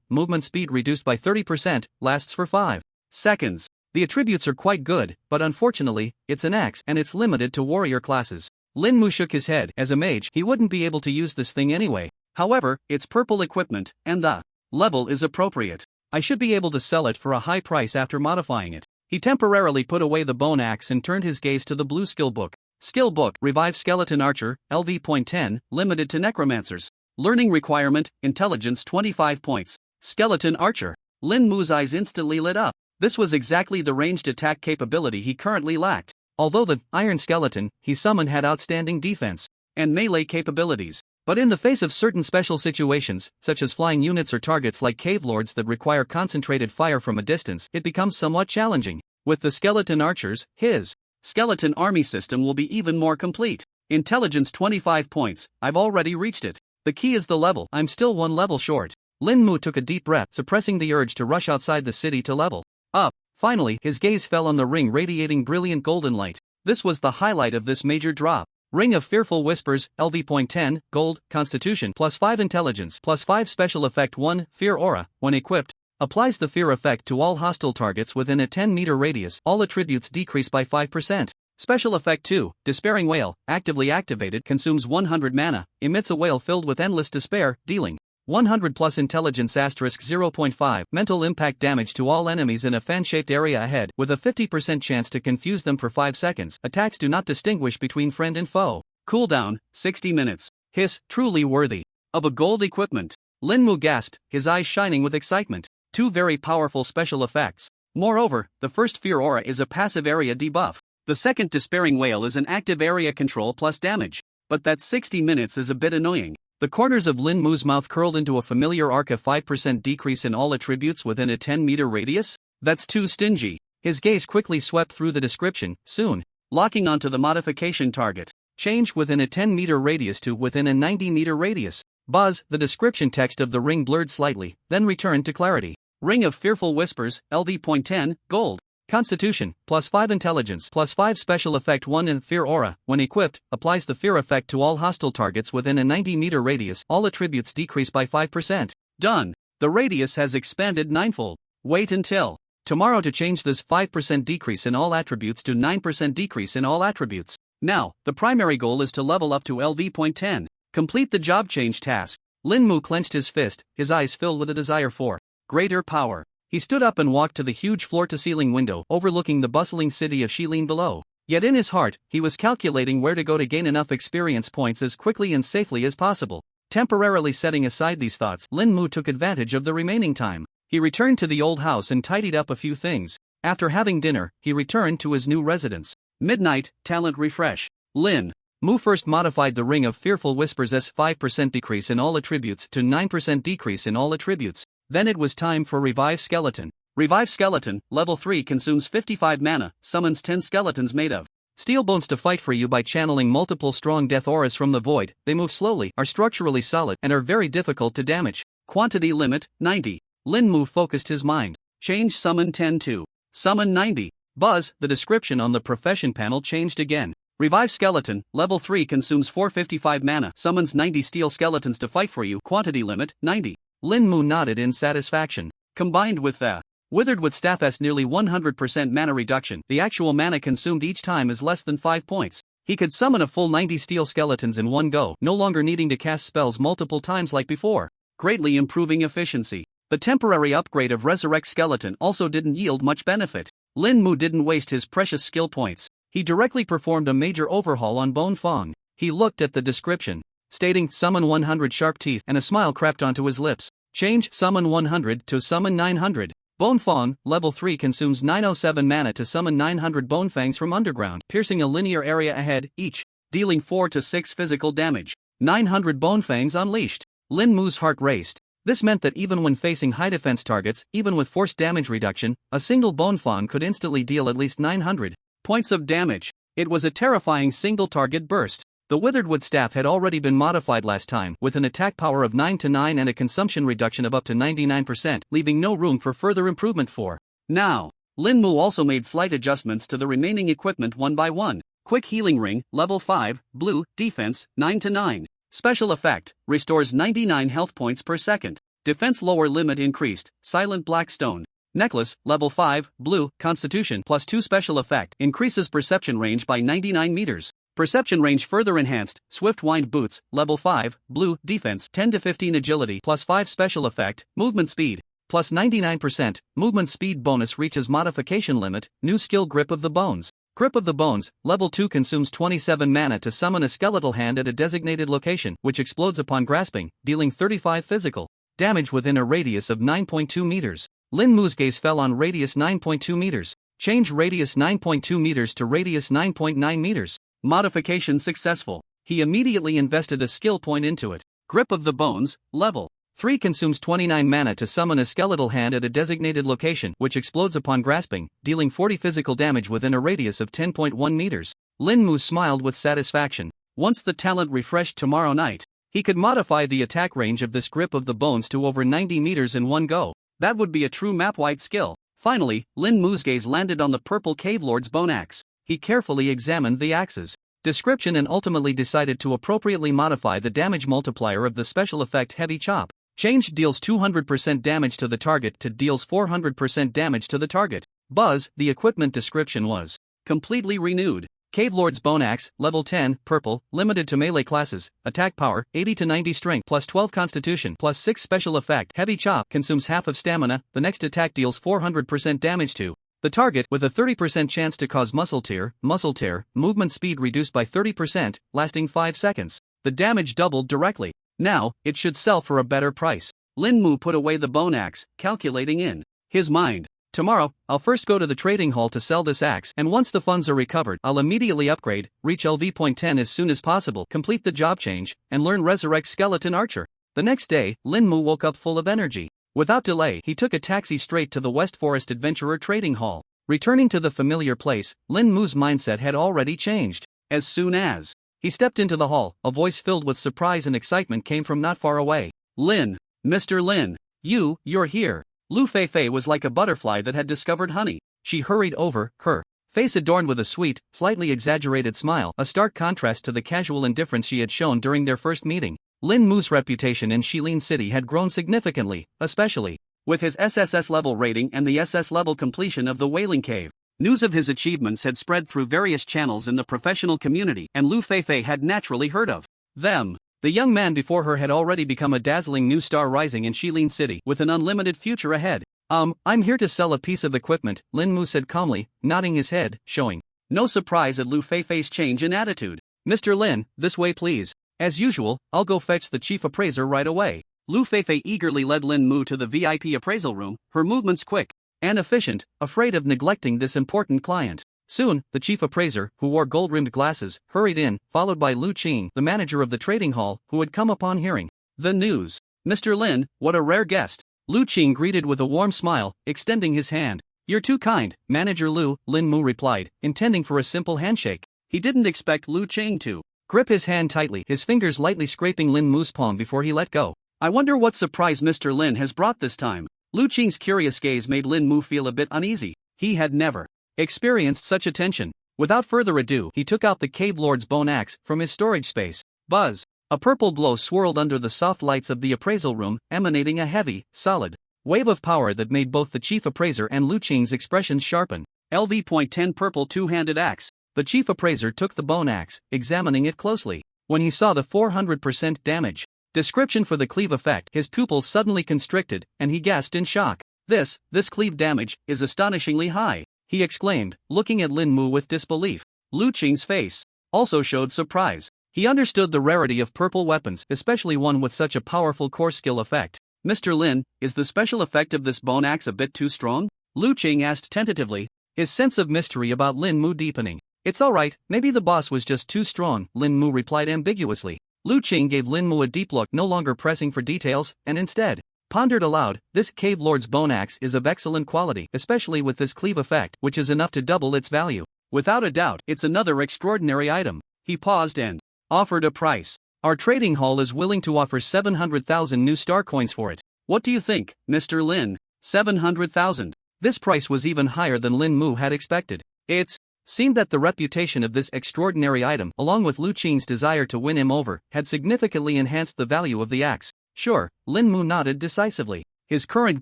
movement speed reduced by 30%, lasts for 5 seconds. The attributes are quite good, but unfortunately, it's an axe and it's limited to warrior classes. Lin Mu shook his head. As a mage, he wouldn't be able to use this thing anyway. However, it's purple equipment, and the level is appropriate. I should be able to sell it for a high price after modifying it. He temporarily put away the bone axe and turned his gaze to the blue skill book. Skill book, Revive Skeleton Archer, LV.10, limited to necromancers. Learning requirement, intelligence 25 points. Skeleton Archer. Lin Mu's eyes instantly lit up. This was exactly the ranged attack capability he currently lacked. Although the Iron Skeleton he summoned had outstanding defense and melee capabilities. But in the face of certain special situations, such as flying units or targets like cave lords that require concentrated fire from a distance, it becomes somewhat challenging. With the skeleton archers, his skeleton army system will be even more complete. Intelligence 25 points, I've already reached it. The key is the level, I'm still one level short. Lin Mu took a deep breath, suppressing the urge to rush outside the city to level up. Finally, his gaze fell on the ring radiating brilliant golden light. This was the highlight of this major drop. Ring of Fearful Whispers, LV.10, Gold, Constitution, plus 5 Intelligence, plus 5 Special Effect 1, Fear Aura, when equipped, applies the fear effect to all hostile targets within a 10-meter radius, all attributes decrease by 5%. Special Effect 2, Despairing Wail, actively activated, consumes 100 mana, emits a wail filled with endless despair, dealing 100 plus intelligence asterisk 0.5 mental impact damage to all enemies in a fan-shaped area ahead, with a 50% chance to confuse them for 5 seconds. Attacks do not distinguish between friend and foe. Cooldown, 60 minutes. Hiss, truly worthy of a gold equipment. Lin Mu gasped, his eyes shining with excitement. 2 very powerful special effects. Moreover, the first Fear Aura is a passive area debuff. The second Despairing Wail is an active area control plus damage. But that 60 minutes is a bit annoying. The corners of Lin Mu's mouth curled into a familiar arc of 5% decrease in all attributes within a 10-meter radius? That's too stingy. His gaze quickly swept through the description, soon locking onto the modification target. Change within a 10-meter radius to within a 90-meter radius. Buzz, the description text of the ring blurred slightly, then returned to clarity. Ring of Fearful Whispers, LV.10, Gold. Constitution, plus 5 Intelligence, plus 5 Special Effect 1 and Fear Aura, when equipped, applies the fear effect to all hostile targets within a 90-meter radius, all attributes decrease by 5%. Done. The radius has expanded ninefold. Wait until tomorrow to change this 5% decrease in all attributes to 9% decrease in all attributes. Now, the primary goal is to level up to LV.10. Complete the job change task. Lin Mu clenched his fist, his eyes filled with a desire for greater power. He stood up and walked to the huge floor-to-ceiling window overlooking the bustling city of Shilin below. Yet in his heart, he was calculating where to go to gain enough experience points as quickly and safely as possible. Temporarily setting aside these thoughts, Lin Mu took advantage of the remaining time. He returned to the old house and tidied up a few things. After having dinner, he returned to his new residence. Midnight, talent refresh. Lin Mu first modified the Ring of Fearful Whispers' 5% decrease in all attributes to 9% decrease in all attributes. Then it was time for Revive Skeleton. Revive Skeleton, level 3, consumes 55 mana, summons 10 skeletons made of steel bones to fight for you by channeling multiple strong death auras from the void. They move slowly, are structurally solid, and are very difficult to damage. Quantity limit, 90. Lin Mu focused his mind. Change summon 10 to summon 90. Buzz, the description on the profession panel changed again. Revive Skeleton, level 3, consumes 455 mana, summons 90 steel skeletons to fight for you. Quantity limit, 90. Lin Mu nodded in satisfaction. Combined with the Withered Wood Staff's nearly 100% mana reduction, the actual mana consumed each time is less than 5 points. He could summon a full 90 steel skeletons in one go, no longer needing to cast spells multiple times like before, greatly improving efficiency. The temporary upgrade of Resurrect Skeleton also didn't yield much benefit. Lin Mu didn't waste his precious skill points. He directly performed a major overhaul on Bone Fong. He looked at the description, stating summon 100 sharp teeth, and a smile crept onto his lips. Change summon 100 to summon 900. Bone Fong, level 3, consumes 907 mana to summon 900 bone fangs from underground, piercing a linear area ahead, each dealing 4 to 6 physical damage. 900 bone fangs unleashed. Lin Mu's heart raced. This meant that even when facing high defense targets, even with forced damage reduction, a single bone fawn could instantly deal at least 900 points of damage. It was a terrifying single target burst. The withered wood staff had already been modified last time, with an attack power of 9 to 9 and a consumption reduction of up to 99%, leaving no room for further improvement for now. Lin Mu also made slight adjustments to the remaining equipment one by one. Quick healing ring, level 5, blue, defense, 9 to 9. Special effect, restores 99 health points per second. Defense lower limit increased, silent black stone. Necklace, level 5, blue, constitution plus 2 special effect, increases perception range by 99 meters. Perception range further enhanced, swift wind boots, level 5, blue, defense 10 to 15 agility plus 5 special effect, movement speed, plus 99%, movement speed bonus reaches modification limit, new skill grip of the bones. Grip of the bones, level 2 consumes 27 mana to summon a skeletal hand at a designated location, which explodes upon grasping, dealing 35 physical damage within a radius of 9.2 meters. Lin Mu's gaze fell on radius 9.2 meters. Change radius 9.2 meters to radius 9.9 meters. Modification successful. He immediately invested a skill point into it. Grip of the bones, level 3 consumes 29 mana to summon a skeletal hand at a designated location, which explodes upon grasping, dealing 40 physical damage within a radius of 10.1 meters. Lin Mu smiled with satisfaction. Once the talent refreshed tomorrow night, he could modify the attack range of this grip of the bones to over 90 meters in one go. That would be a true map-wide skill. Finally, Lin Mu's gaze landed on the purple cave lord's bone axe. He carefully examined the axe's description and ultimately decided to appropriately modify the damage multiplier of the special effect Heavy Chop. Changed deals 200% damage to the target to deals 400% damage to the target. Buzz, the equipment description was completely renewed. Cave Lord's Bone Axe, level 10, purple, limited to melee classes, attack power, 80 to 90 strength plus 12 constitution plus 6 special effect. Heavy Chop consumes half of stamina, the next attack deals 400% damage to the target with a 30% chance to cause muscle tear, movement speed reduced by 30%, lasting 5 seconds. The damage doubled directly. Now, it should sell for a better price. Lin Mu put away the bone axe, calculating in his mind. Tomorrow, I'll first go to the trading hall to sell this axe, and once the funds are recovered, I'll immediately upgrade, reach LV.10 as soon as possible, complete the job change, and learn Resurrect Skeleton Archer. The next day, Lin Mu woke up full of energy. Without delay, he took a taxi straight to the West Forest Adventurer Trading Hall. Returning to the familiar place, Lin Mu's mindset had already changed. As soon as he stepped into the hall, a voice filled with surprise and excitement came from not far away. Lin, Mr. Lin, you're here. Lu Feifei was like a butterfly that had discovered honey. She hurried over, her face adorned with a sweet, slightly exaggerated smile, a stark contrast to the casual indifference she had shown during their first meeting. Lin Mu's reputation in Shilin City had grown significantly, especially with his SSS level rating and the SS level completion of the Wailing Cave. News of his achievements had spread through various channels in the professional community, and Lu Feifei had naturally heard of them. The young man before her had already become a dazzling new star rising in Shilin City, with an unlimited future ahead. I'm here to sell a piece of equipment, Lin Mu said calmly, nodding his head, showing no surprise at Lu Feifei's change in attitude. Mr. Lin, this way please. As usual, I'll go fetch the chief appraiser right away. Lu Feifei eagerly led Lin Mu to the VIP appraisal room, her movements quick and efficient, afraid of neglecting this important client. Soon, the chief appraiser, who wore gold-rimmed glasses, hurried in, followed by Lu Qing, the manager of the trading hall, who had come upon hearing the news. Mr. Lin, what a rare guest. Lu Qing greeted with a warm smile, extending his hand. You're too kind, Manager Lu, Lin Mu replied, intending for a simple handshake. He didn't expect Lu Qing to grip his hand tightly, his fingers lightly scraping Lin Mu's palm before he let go. I wonder what surprise Mr. Lin has brought this time. Lu Qing's curious gaze made Lin Mu feel a bit uneasy. He had never experienced such attention. Without further ado, he took out the Cave Lord's bone axe from his storage space. Buzz! A purple glow swirled under the soft lights of the appraisal room, emanating a heavy, solid wave of power that made both the chief appraiser and Lu Qing's expressions sharpen. LV.10 purple two-handed axe. The chief appraiser took the bone axe, examining it closely. When he saw the 400% damage description for the cleave effect, his pupils suddenly constricted, and he gasped in shock. This cleave damage is astonishingly high, he exclaimed, looking at Lin Mu with disbelief. Lu Qing's face also showed surprise. He understood the rarity of purple weapons, especially one with such a powerful core skill effect. Mr. Lin, is the special effect of this bone axe a bit too strong? Lu Qing asked tentatively, his sense of mystery about Lin Mu deepening. It's alright, maybe the boss was just too strong, Lin Mu replied ambiguously. Lu Qing gave Lin Mu a deep look, no longer pressing for details, and instead Pondered aloud, this cave lord's bone axe is of excellent quality, especially with this cleave effect, which is enough to double its value. Without a doubt, it's another extraordinary item. He paused and offered a price. Our trading hall is willing to offer 700,000 new star coins for it. What do you think, Mr. Lin? 700,000. This price was even higher than Lin Mu had expected. It seemed that the reputation of this extraordinary item, along with Lu Qing's desire to win him over, had significantly enhanced the value of the axe. Sure, Lin Mu nodded decisively. His current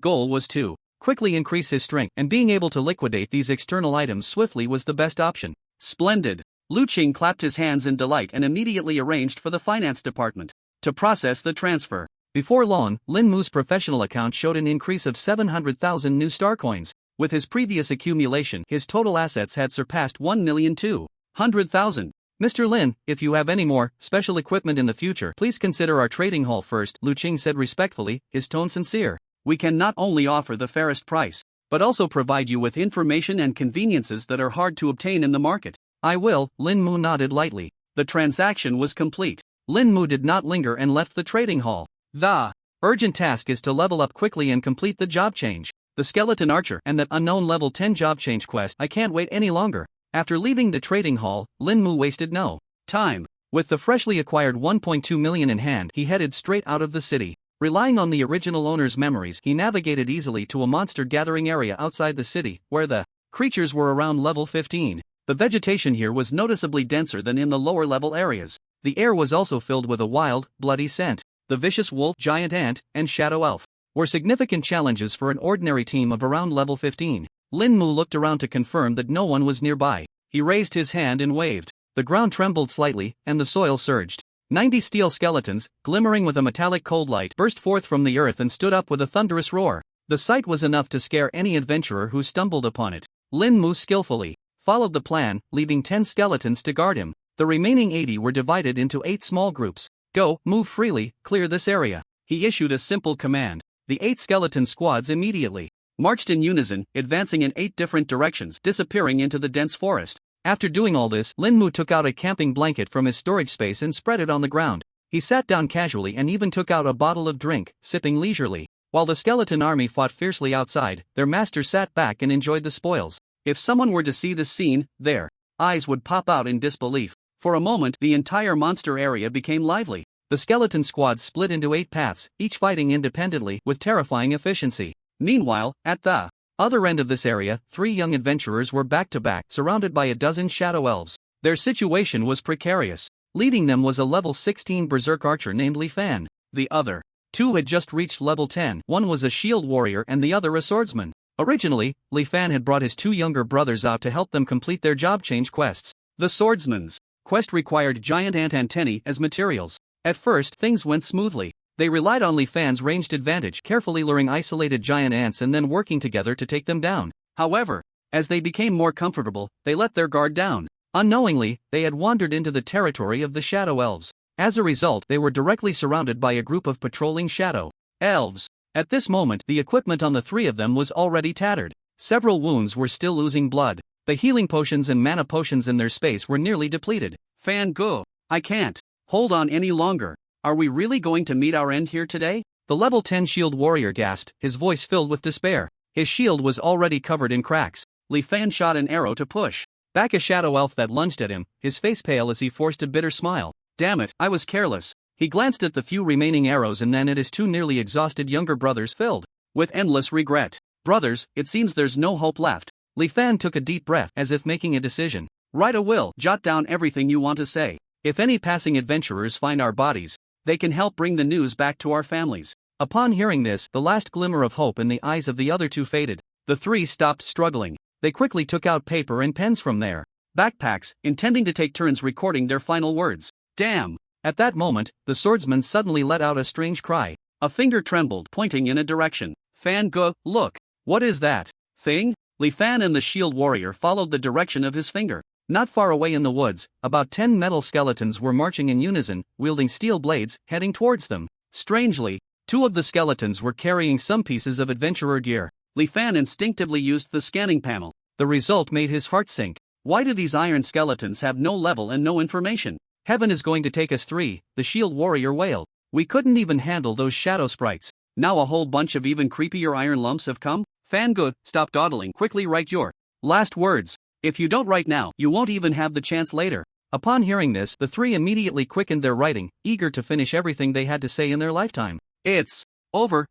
goal was to quickly increase his strength, and being able to liquidate these external items swiftly was the best option. Splendid. Lu Qing clapped his hands in delight and immediately arranged for the finance department to process the transfer. Before long, Lin Mu's professional account showed an increase of 700,000 new star coins. With his previous accumulation, his total assets had surpassed 1,200,000. Mr. Lin, if you have any more special equipment in the future, please consider our trading hall first, Lu Qing said respectfully, his tone sincere. We can not only offer the fairest price, but also provide you with information and conveniences that are hard to obtain in the market. I will, Lin Mu nodded lightly. The transaction was complete. Lin Mu did not linger and left the trading hall. The urgent task is to level up quickly and complete the job change. The skeleton archer and that unknown level 10 job change quest. I can't wait any longer. After leaving the trading hall, Lin Mu wasted no time. With the freshly acquired 1.2 million in hand, he headed straight out of the city. Relying on the original owner's memories, he navigated easily to a monster gathering area outside the city, where the creatures were around level 15. The vegetation here was noticeably denser than in the lower level areas. The air was also filled with a wild, bloody scent. The vicious wolf, giant ant, and shadow elf were significant challenges for an ordinary team of around level 15. Lin Mu looked around to confirm that no one was nearby. He raised his hand and waved. The ground trembled slightly, and the soil surged. 90 steel skeletons, glimmering with a metallic cold light, burst forth from the earth and stood up with a thunderous roar. The sight was enough to scare any adventurer who stumbled upon it. Lin Mu skillfully followed the plan, leaving 10 skeletons to guard him. The remaining 80 were divided into 8 small groups. Go, move freely, clear this area. He issued a simple command. The 8 skeleton squads immediately marched in unison, advancing in 8 different directions, disappearing into the dense forest. After doing all this, Lin Mu took out a camping blanket from his storage space and spread it on the ground. He sat down casually and even took out a bottle of drink, sipping leisurely. While the skeleton army fought fiercely outside, their master sat back and enjoyed the spoils. If someone were to see this scene, their eyes would pop out in disbelief. For a moment, the entire monster area became lively. The skeleton squad split into 8 paths, each fighting independently with terrifying efficiency. Meanwhile, at the other end of this area, 3 young adventurers were back-to-back, surrounded by a dozen shadow elves. Their situation was precarious. Leading them was a level 16 berserk archer named Li Fan. The other 2 had just reached level 10. One was a shield warrior and the other a swordsman. Originally, Li Fan had brought his 2 younger brothers out to help them complete their job change quests. The swordsman's quest required giant ant antennae as materials. At first, things went smoothly. They relied on Li Fan's ranged advantage, carefully luring isolated giant ants and then working together to take them down. However, as they became more comfortable, they let their guard down. Unknowingly, they had wandered into the territory of the shadow elves. As a result, they were directly surrounded by a group of patrolling shadow elves. At this moment, the equipment on the 3 of them was already tattered. Several wounds were still oozing blood. The healing potions and mana potions in their space were nearly depleted. Fan Gu, I can't hold on any longer. Are we really going to meet our end here today? The level 10 shield warrior gasped, his voice filled with despair. His shield was already covered in cracks. Li Fan shot an arrow to push back a shadow elf that lunged at him, his face pale as he forced a bitter smile. Damn it, I was careless. He glanced at the few remaining arrows and then at his 2 nearly exhausted younger brothers filled with endless regret. Brothers, it seems there's no hope left. Li Fan took a deep breath as if making a decision. Write a will, jot down everything you want to say. If any passing adventurers find our bodies, they can help bring the news back to our families. Upon hearing this, the last glimmer of hope in the eyes of the other 2 faded. The 3 stopped struggling. They quickly took out paper and pens from their backpacks, intending to take turns recording their final words. Damn! At that moment, the swordsman suddenly let out a strange cry. A finger trembled, pointing in a direction. Fan Gu, look! What is that thing? Li Fan and the shield warrior followed the direction of his finger. Not far away in the woods, about 10 metal skeletons were marching in unison, wielding steel blades, heading towards them. Strangely, 2 of the skeletons were carrying some pieces of adventurer gear. Li Fan instinctively used the scanning panel. The result made his heart sink. Why do these iron skeletons have no level and no information? Heaven is going to take us 3, the shield warrior wailed. We couldn't even handle those shadow sprites. Now a whole bunch of even creepier iron lumps have come? Fan good, stop dawdling, quickly write your last words. If you don't write now, you won't even have the chance later. Upon hearing this, the three immediately quickened their writing, eager to finish everything they had to say in their lifetime. It's over,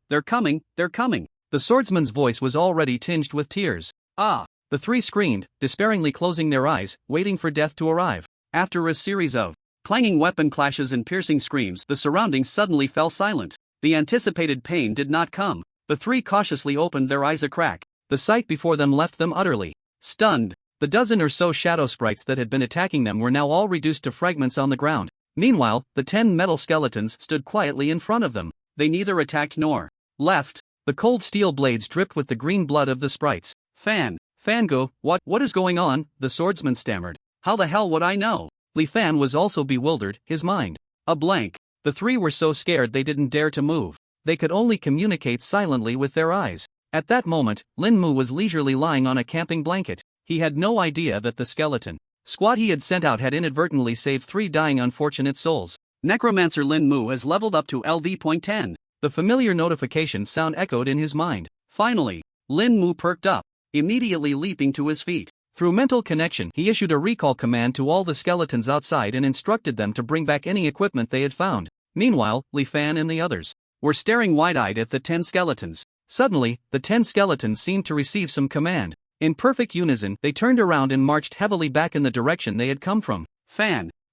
they're coming. The swordsman's voice was already tinged with tears. Ah! The three screamed, despairingly closing their eyes, waiting for death to arrive. After a series of clanging weapon clashes and piercing screams, the surroundings suddenly fell silent. The anticipated pain did not come. The three cautiously opened their eyes a crack. The sight before them left them utterly stunned. The dozen or so shadow sprites that had been attacking them were now all reduced to fragments on the ground. Meanwhile, the 10 metal skeletons stood quietly in front of them. They neither attacked nor left. The cold steel blades dripped with the green blood of the sprites. Fango, what is going on? The swordsman stammered. How the hell would I know? Li Fan was also bewildered, his mind a blank. The three were so scared they didn't dare to move. They could only communicate silently with their eyes. At that moment, Lin Mu was leisurely lying on a camping blanket. He had no idea that the skeleton squad he had sent out had inadvertently saved 3 dying unfortunate souls. Necromancer Lin Mu has leveled up to LV.10. The familiar notification sound echoed in his mind. Finally, Lin Mu perked up, immediately leaping to his feet. Through mental connection, he issued a recall command to all the skeletons outside and instructed them to bring back any equipment they had found. Meanwhile, Li Fan and the others were staring wide-eyed at the 10 skeletons. Suddenly, the 10 skeletons seemed to receive some command. In perfect unison, they turned around and marched heavily back in the direction they had come from.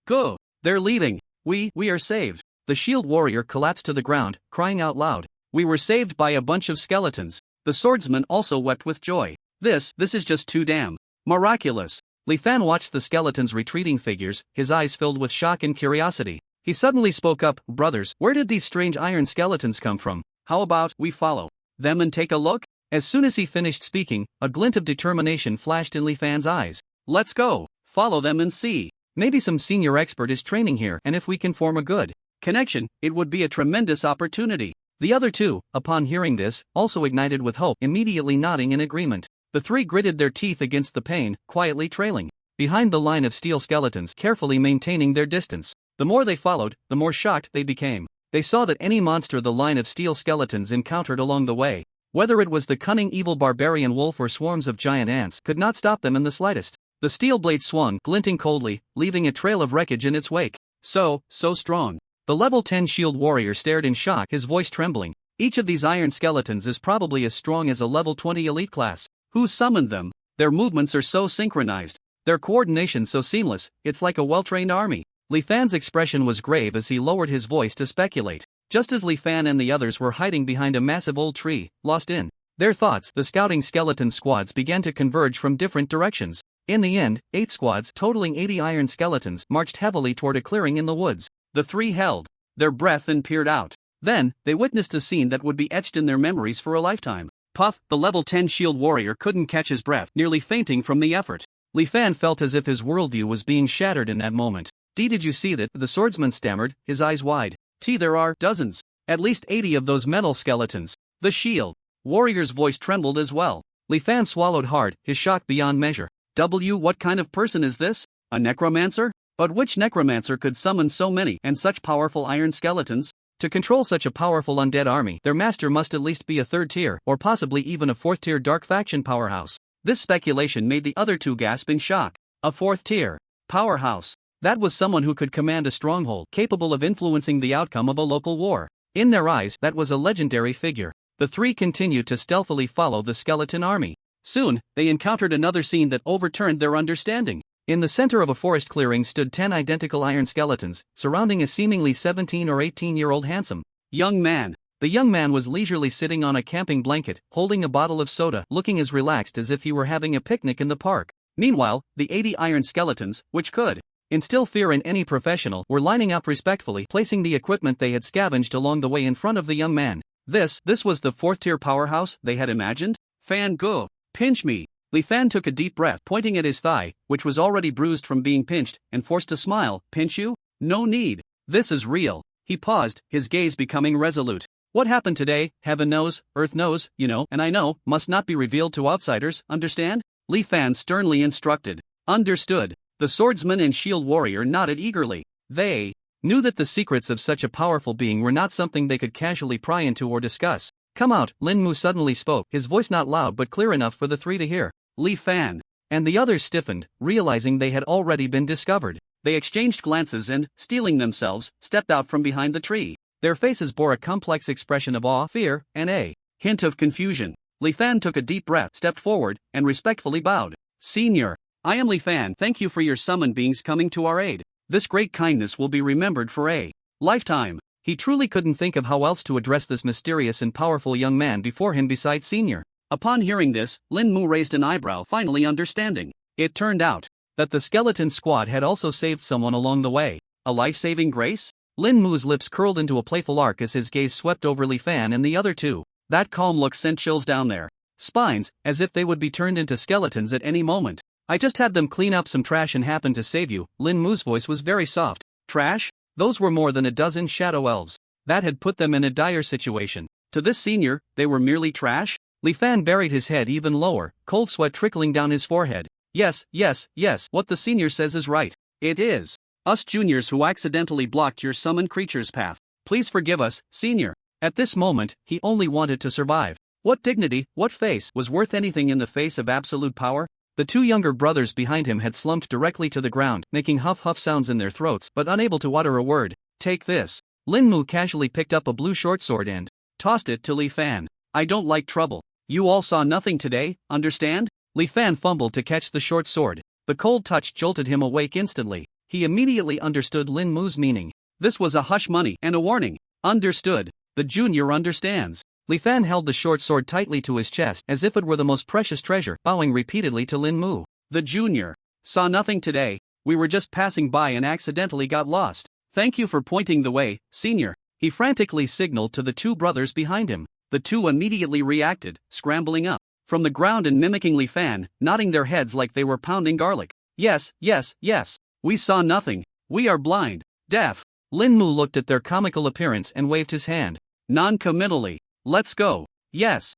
Go! They're leaving. We are saved. The shield warrior collapsed to the ground, crying out loud. We were saved by a bunch of skeletons. The swordsman also wept with joy. This is just too damn miraculous. Li Fan watched the skeletons' retreating figures, his eyes filled with shock and curiosity. He suddenly spoke up, "Brothers, where did these strange iron skeletons come from? How about we follow them and take a look?" As soon as he finished speaking, a glint of determination flashed in Li Fan's eyes. "Let's go, follow them and see. Maybe some senior expert is training here, and if we can form a good connection, it would be a tremendous opportunity." The other two, upon hearing this, also ignited with hope, immediately nodding in agreement. The three gritted their teeth against the pain, quietly trailing behind the line of steel skeletons, carefully maintaining their distance. The more they followed, the more shocked they became. They saw that any monster the line of steel skeletons encountered along the way, whether it was the cunning evil barbarian wolf or swarms of giant ants, could not stop them in the slightest. The steel blade swung, glinting coldly, leaving a trail of wreckage in its wake. So strong. The level 10 shield warrior stared in shock, his voice trembling. Each of these iron skeletons is probably as strong as a level 20 elite class. Who summoned them? Their movements are so synchronized. Their coordination so seamless, it's like a well-trained army. Li Fan's expression was grave as he lowered his voice to speculate. Just as Li Fan and the others were hiding behind a massive old tree, lost in their thoughts, the scouting skeleton squads began to converge from different directions. In the end, 8 squads, totaling 80 iron skeletons, marched heavily toward a clearing in the woods. The three held their breath and peered out. Then, they witnessed a scene that would be etched in their memories for a lifetime. Puff, the level 10 shield warrior couldn't catch his breath, nearly fainting from the effort. Li Fan felt as if his worldview was being shattered in that moment. Did you see that? The swordsman stammered, his eyes wide. There are dozens. At least 80 of those metal skeletons. The shield warrior's voice trembled as well. Li Fan swallowed hard, his shock beyond measure. What kind of person is this? A necromancer? But which necromancer could summon so many and such powerful iron skeletons? To control such a powerful undead army, their master must at least be a 3rd tier, or possibly even a 4th tier dark faction powerhouse. This speculation made the other two gasp in shock. A 4th tier powerhouse. That was someone who could command a stronghold, capable of influencing the outcome of a local war. In their eyes, that was a legendary figure. The three continued to stealthily follow the skeleton army. Soon, they encountered another scene that overturned their understanding. In the center of a forest clearing stood 10 identical iron skeletons, surrounding a seemingly 17 or 18-year-old handsome young man. The young man was leisurely sitting on a camping blanket, holding a bottle of soda, looking as relaxed as if he were having a picnic in the park. Meanwhile, the 80 iron skeletons, which could instill fear in any professional, were lining up respectfully, placing the equipment they had scavenged along the way in front of the young man. This was the 4th tier powerhouse they had imagined? Go, pinch me. Li Fan took a deep breath, pointing at his thigh, which was already bruised from being pinched, and forced a smile. Pinch you? No need. This is real. He paused, his gaze becoming resolute. What happened today, heaven knows, earth knows, and I know, must not be revealed to outsiders, understand? Li Fan sternly instructed. Understood. The swordsman and shield warrior nodded eagerly. They knew that the secrets of such a powerful being were not something they could casually pry into or discuss. "Come out," Lin Mu suddenly spoke, his voice not loud but clear enough for the three to hear. Li Fan. And the others stiffened, realizing they had already been discovered. They exchanged glances and, steeling themselves, stepped out from behind the tree. Their faces bore a complex expression of awe, fear, and a hint of confusion. Li Fan took a deep breath, stepped forward, and respectfully bowed. "Senior, I am Li Fan. Thank you for your summoned beings coming to our aid. This great kindness will be remembered for a lifetime." He truly couldn't think of how else to address this mysterious and powerful young man before him besides senior. Upon hearing this, Lin Mu raised an eyebrow, finally understanding. It turned out that the skeleton squad had also saved someone along the way. A life-saving grace? Lin Mu's lips curled into a playful arc as his gaze swept over Li Fan and the other two. That calm look sent chills down their spines, as if they would be turned into skeletons at any moment. "I just had them clean up some trash and happened to save you." Lin Mu's voice was very soft. Trash? Those were more than a dozen shadow elves. That had put them in a dire situation. To this senior, they were merely trash? Li Fan buried his head even lower, cold sweat trickling down his forehead. Yes, what the senior says is right. It is us juniors who accidentally blocked your summoned creature's path. Please forgive us, senior. At this moment, he only wanted to survive. What dignity, what face, was worth anything in the face of absolute power? The two younger brothers behind him had slumped directly to the ground, making huff-huff sounds in their throats but unable to utter a word. "Take this." Lin Mu casually picked up a blue short sword and tossed it to Li Fan. "I don't like trouble. You all saw nothing today, understand?" Li Fan fumbled to catch the short sword. The cold touch jolted him awake instantly. He immediately understood Lin Mu's meaning. This was a hush money and a warning. Understood. The junior understands. Li Fan held the short sword tightly to his chest as if it were the most precious treasure, bowing repeatedly to Lin Mu. "The junior saw nothing today. We were just passing by and accidentally got lost. Thank you for pointing the way, senior." He frantically signaled to the two brothers behind him. The two immediately reacted, scrambling up from the ground and mimicking Li Fan, nodding their heads like they were pounding garlic. Yes. We saw nothing. We are blind, deaf." Lin Mu looked at their comical appearance and waved his hand. "Non-committally. Let's go." Yes,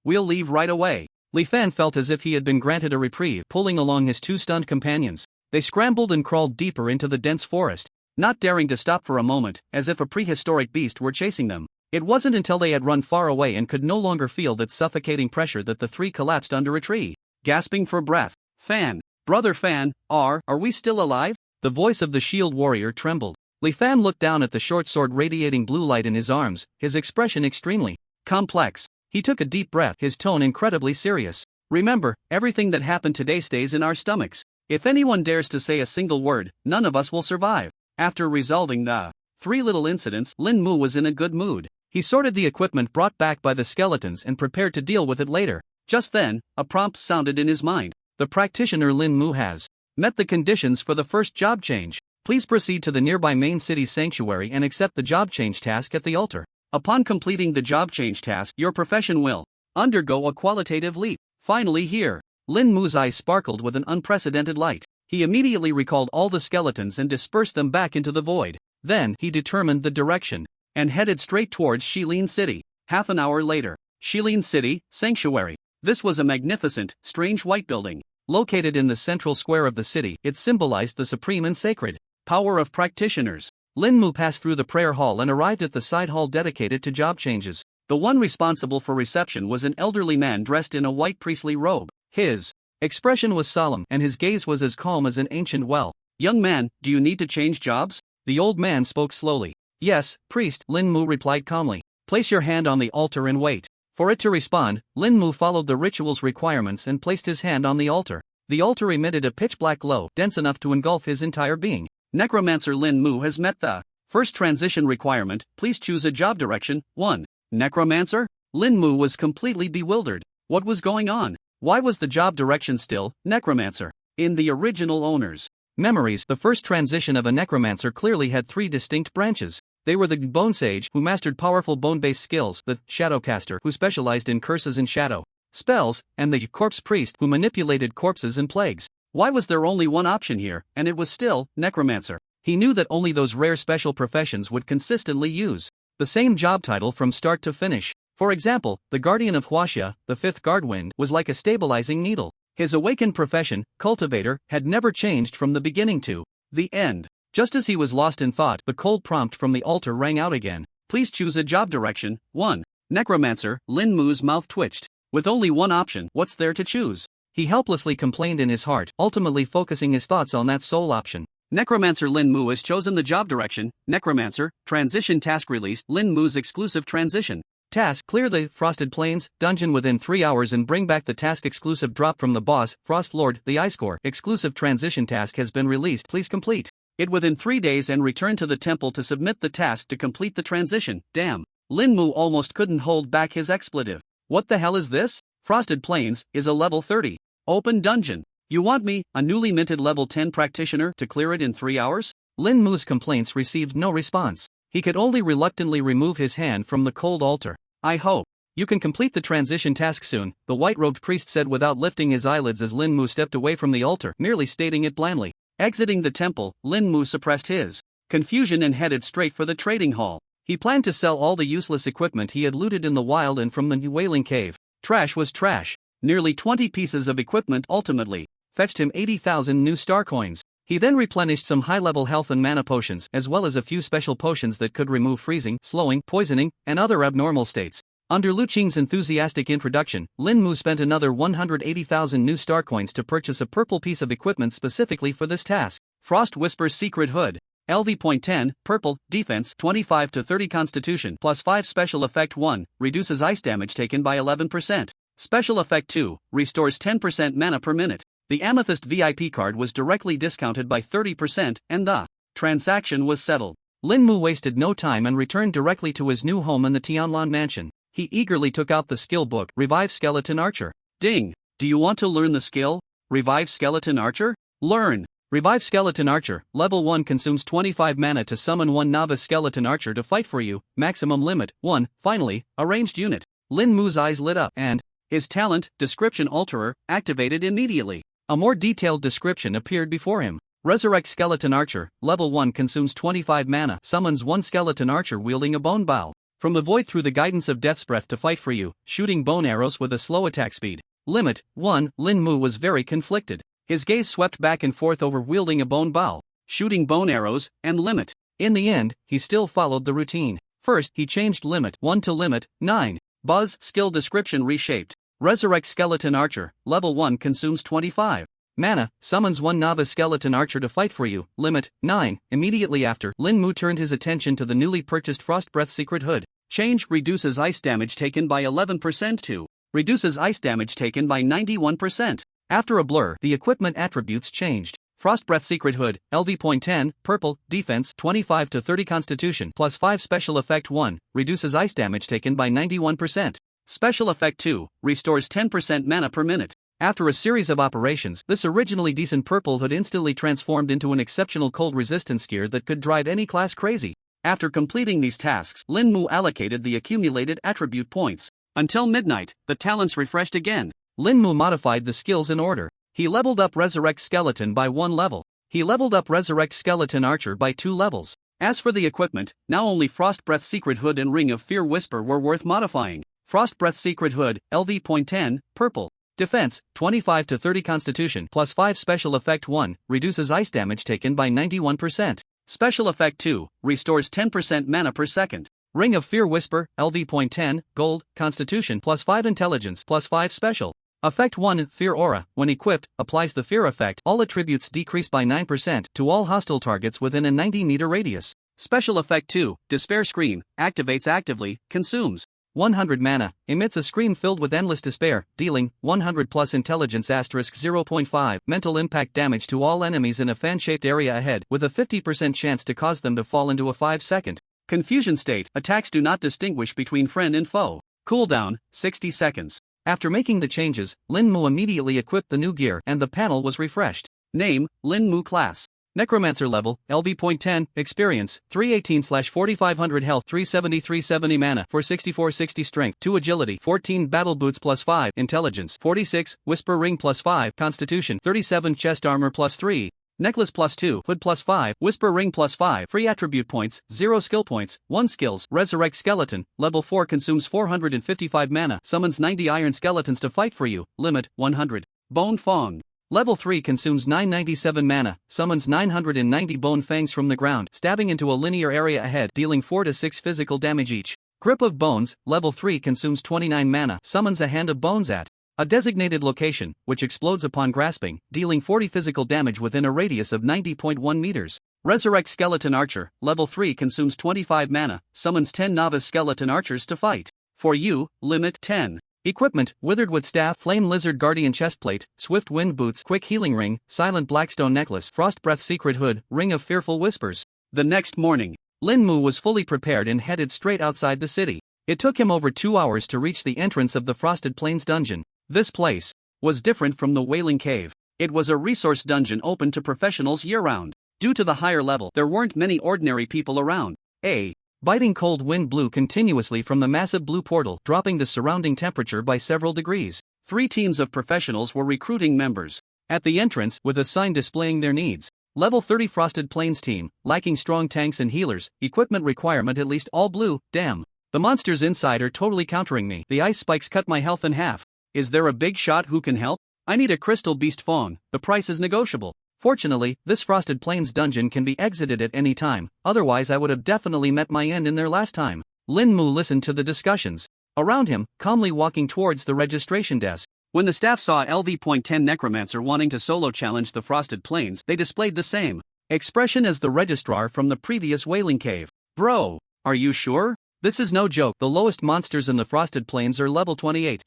we'll leave right away." Li Fan felt as if he had been granted a reprieve, pulling along his two stunned companions. They scrambled and crawled deeper into the dense forest, not daring to stop for a moment, as if a prehistoric beast were chasing them. It wasn't until they had run far away and could no longer feel that suffocating pressure that the three collapsed under a tree, gasping for breath. "Fan, brother Fan, are we still alive?" The voice of the shield warrior trembled. Li Fan looked down at the short sword radiating blue light in his arms, his expression extremely complex. He took a deep breath, his tone incredibly serious. "Remember, everything that happened today stays in our stomachs. If anyone dares to say a single word, none of us will survive." After resolving the three little incidents, Lin Mu was in a good mood. He sorted the equipment brought back by the skeletons and prepared to deal with it later. Just then, a prompt sounded in his mind. "The practitioner Lin Mu has met the conditions for the first job change. Please proceed to the nearby main city sanctuary and accept the job change task at the altar. Upon completing the job change task, your profession will undergo a qualitative leap." Finally here, Lin Mu's eyes sparkled with an unprecedented light. He immediately recalled all the skeletons and dispersed them back into the void. Then, he determined the direction and headed straight towards Shilin City. Half an hour later, Shilin City, Sanctuary. This was a magnificent, strange white building. Located in the central square of the city, it symbolized the supreme and sacred power of practitioners. Lin Mu passed through the prayer hall and arrived at the side hall dedicated to job changes. The one responsible for reception was an elderly man dressed in a white priestly robe. His expression was solemn, and his gaze was as calm as an ancient well. "Young man, do you need to change jobs?" The old man spoke slowly. "Yes, priest," Lin Mu replied calmly. "Place your hand on the altar and wait." For it to respond, Lin Mu followed the ritual's requirements and placed his hand on the altar. The altar emitted a pitch-black glow, dense enough to engulf his entire being. "Necromancer Lin Mu has met the first transition requirement. Please choose a job direction. 1. Necromancer?" Lin Mu was completely bewildered. What was going on? Why was the job direction still Necromancer? In the original owner's memories, the first transition of a necromancer clearly had three distinct branches. They were the Bone Sage, who mastered powerful bone-based skills, the Shadowcaster, who specialized in curses and shadow spells, and the Corpse Priest, who manipulated corpses and plagues. Why was there only one option here, and it was still Necromancer? He knew that only those rare special professions would consistently use the same job title from start to finish. For example, the Guardian of Huaxia, the fifth Guardwind, was like a stabilizing needle. His awakened profession, Cultivator, had never changed from the beginning to the end. Just as he was lost in thought, the cold prompt from the altar rang out again. Please choose a job direction. 1. Necromancer. Lin Mu's mouth twitched. With only one option, what's there to choose? He helplessly complained in his heart, ultimately focusing his thoughts on that sole option. Necromancer Lin Mu has chosen the job direction. Necromancer. Transition task released. Lin Mu's exclusive transition task: clear the Frosted Plains dungeon within 3 hours and bring back the task exclusive drop from the boss, Frost Lord. The Ice Core exclusive transition task has been released. Please complete it within 3 days and return to the temple to submit the task to complete the transition. Damn. Lin Mu almost couldn't hold back his expletive. What the hell is this? Frosted Plains is a level 30 open dungeon. You want me, a newly minted level 10 practitioner, to clear it in 3 hours? Lin Mu's complaints received no response. He could only reluctantly remove his hand from the cold altar. I hope you can complete the transition task soon, the white-robed priest said without lifting his eyelids as Lin Mu stepped away from the altar, merely stating it blandly. Exiting the temple, Lin Mu suppressed his confusion and headed straight for the trading hall. He planned to sell all the useless equipment he had looted in the wild and from the Wailing Cave. Trash was trash. Nearly 20 pieces of equipment ultimately fetched him 80,000 new star coins. He then replenished some high-level health and mana potions, as well as a few special potions that could remove freezing, slowing, poisoning, and other abnormal states. Under Lu Qing's enthusiastic introduction, Lin Mu spent another 180,000 new star coins to purchase a purple piece of equipment specifically for this task. Frost Whisper's Secret Hood. LV.10, purple, defense 25 to 30 constitution plus 5 special effect 1, reduces ice damage taken by 11%. Special effect 2, restores 10% mana per minute. The Amethyst VIP card was directly discounted by 30% and the transaction was settled. Lin Mu wasted no time and returned directly to his new home in the Tianlan mansion. He eagerly took out the skill book, Revive Skeleton Archer. Ding! Do you want to learn the skill? Revive Skeleton Archer? Learn! Revive Skeleton Archer, level 1 consumes 25 mana to summon one novice skeleton archer to fight for you, maximum limit 1. Finally, a ranged unit. Lin Mu's eyes lit up and his talent, Description Alterer, activated immediately. A more detailed description appeared before him. Resurrect Skeleton Archer, level 1 consumes 25 mana, summons one skeleton archer wielding a bone bow from the void through the guidance of Death's Breath to fight for you, shooting bone arrows with a slow attack speed. Limit 1. Lin Mu was very conflicted. His gaze swept back and forth over wielding a bone bow, shooting bone arrows, and limit. In the end, he still followed the routine. First, he changed limit 1 to limit 9. Buzz skill description reshaped. Resurrect Skeleton Archer, level 1 consumes 25 mana, summons one novice skeleton archer to fight for you, limit 9. Immediately after, Lin Mu turned his attention to the newly purchased Frost Breath Secret Hood. Change reduces ice damage taken by 11% to reduces ice damage taken by 91%. After a blur, the equipment attributes changed. Frost Breath Secret Hood, LV.10, purple, defense 25 to 30 constitution plus 5 special effect 1, reduces ice damage taken by 91%. Special effect 2, restores 10% mana per minute. After a series of operations, this originally decent purple hood instantly transformed into an exceptional cold resistance gear that could drive any class crazy. After completing these tasks, Lin Mu allocated the accumulated attribute points. Until midnight, the talents refreshed again. Lin Mu modified the skills in order. He leveled up Resurrect Skeleton by 1 level. He leveled up Resurrect Skeleton Archer by 2 levels. As for the equipment, now only Frost Breath Secret Hood and Ring of Fear Whisper were worth modifying. Frost Breath Secret Hood, LV.10, purple. Defense, 25 to 30 constitution plus 5 special effect 1, reduces ice damage taken by 91%. Special effect 2, restores 10% mana per second. Ring of Fear Whisper, LV.10, gold, constitution plus 5 intelligence plus 5 special. Effect 1, Fear Aura, when equipped, applies the fear effect. All attributes decrease by 9% to all hostile targets within a 90-meter radius. Special effect 2, Despair Scream, activates actively, consumes 100 mana, emits a scream filled with endless despair, dealing 100 plus intelligence asterisk 0.5 mental impact damage to all enemies in a fan-shaped area ahead, with a 50% chance to cause them to fall into a 5-second confusion state. Attacks do not distinguish between friend and foe. Cooldown, 60 seconds. After making the changes, Lin Mu immediately equipped the new gear and the panel was refreshed. Name, Lin Mu class. Necromancer level, LV.10, experience, 318/4500 health, 370 mana, 460 strength, 2 agility, 14 battle boots plus 5, intelligence, 46, whisper ring plus 5, constitution, 37 chest armor plus 3, necklace plus 2, hood plus 5, whisper ring plus 5, free attribute points, 0 skill points, 1 skills, resurrect skeleton, level 4 consumes 455 mana, summons 90 iron skeletons to fight for you, limit, 100. Bone Fong. Level 3 consumes 997 mana, summons 990 bone fangs from the ground, stabbing into a linear area ahead, dealing 4 to 6 physical damage each. Grip of Bones, Level 3 consumes 29 mana, summons a hand of bones at a designated location, which explodes upon grasping, dealing 40 physical damage within a radius of 90.1 meters. Resurrect Skeleton Archer, Level 3 consumes 25 mana, summons 10 novice skeleton archers to fight. For you, limit 10. Equipment: Withered Wood Staff, Flame Lizard Guardian Chestplate, Swift Wind Boots, Quick Healing Ring, Silent Blackstone Necklace, Frost Breath Secret Hood, Ring of Fearful Whispers. The next morning, Lin Mu was fully prepared and headed straight outside the city. It took him over 2 hours to reach the entrance of the Frosted Plains dungeon. This place was different from the Wailing Cave. It was a resource dungeon open to professionals year-round. Due to the higher level, there weren't many ordinary people around. A biting cold wind blew continuously from the massive blue portal, dropping the surrounding temperature by several degrees. 3 teams of professionals were recruiting members at the entrance, with a sign displaying their needs. Level 30 Frosted Plains team, lacking strong tanks and healers, equipment requirement at least all blue. Damn. The monsters inside are totally countering me. The ice spikes cut my health in half. Is there a big shot who can help? I need a crystal beast fawn. The price is negotiable. Fortunately, this Frosted Plains dungeon can be exited at any time, otherwise I would have definitely met my end in there last time. Lin Mu listened to the discussions around him, calmly walking towards the registration desk. When the staff saw LV.10 Necromancer wanting to solo challenge the Frosted Plains, they displayed the same expression as the registrar from the previous Wailing Cave. Bro, are you sure? This is no joke. The lowest monsters in the Frosted Plains are level 28.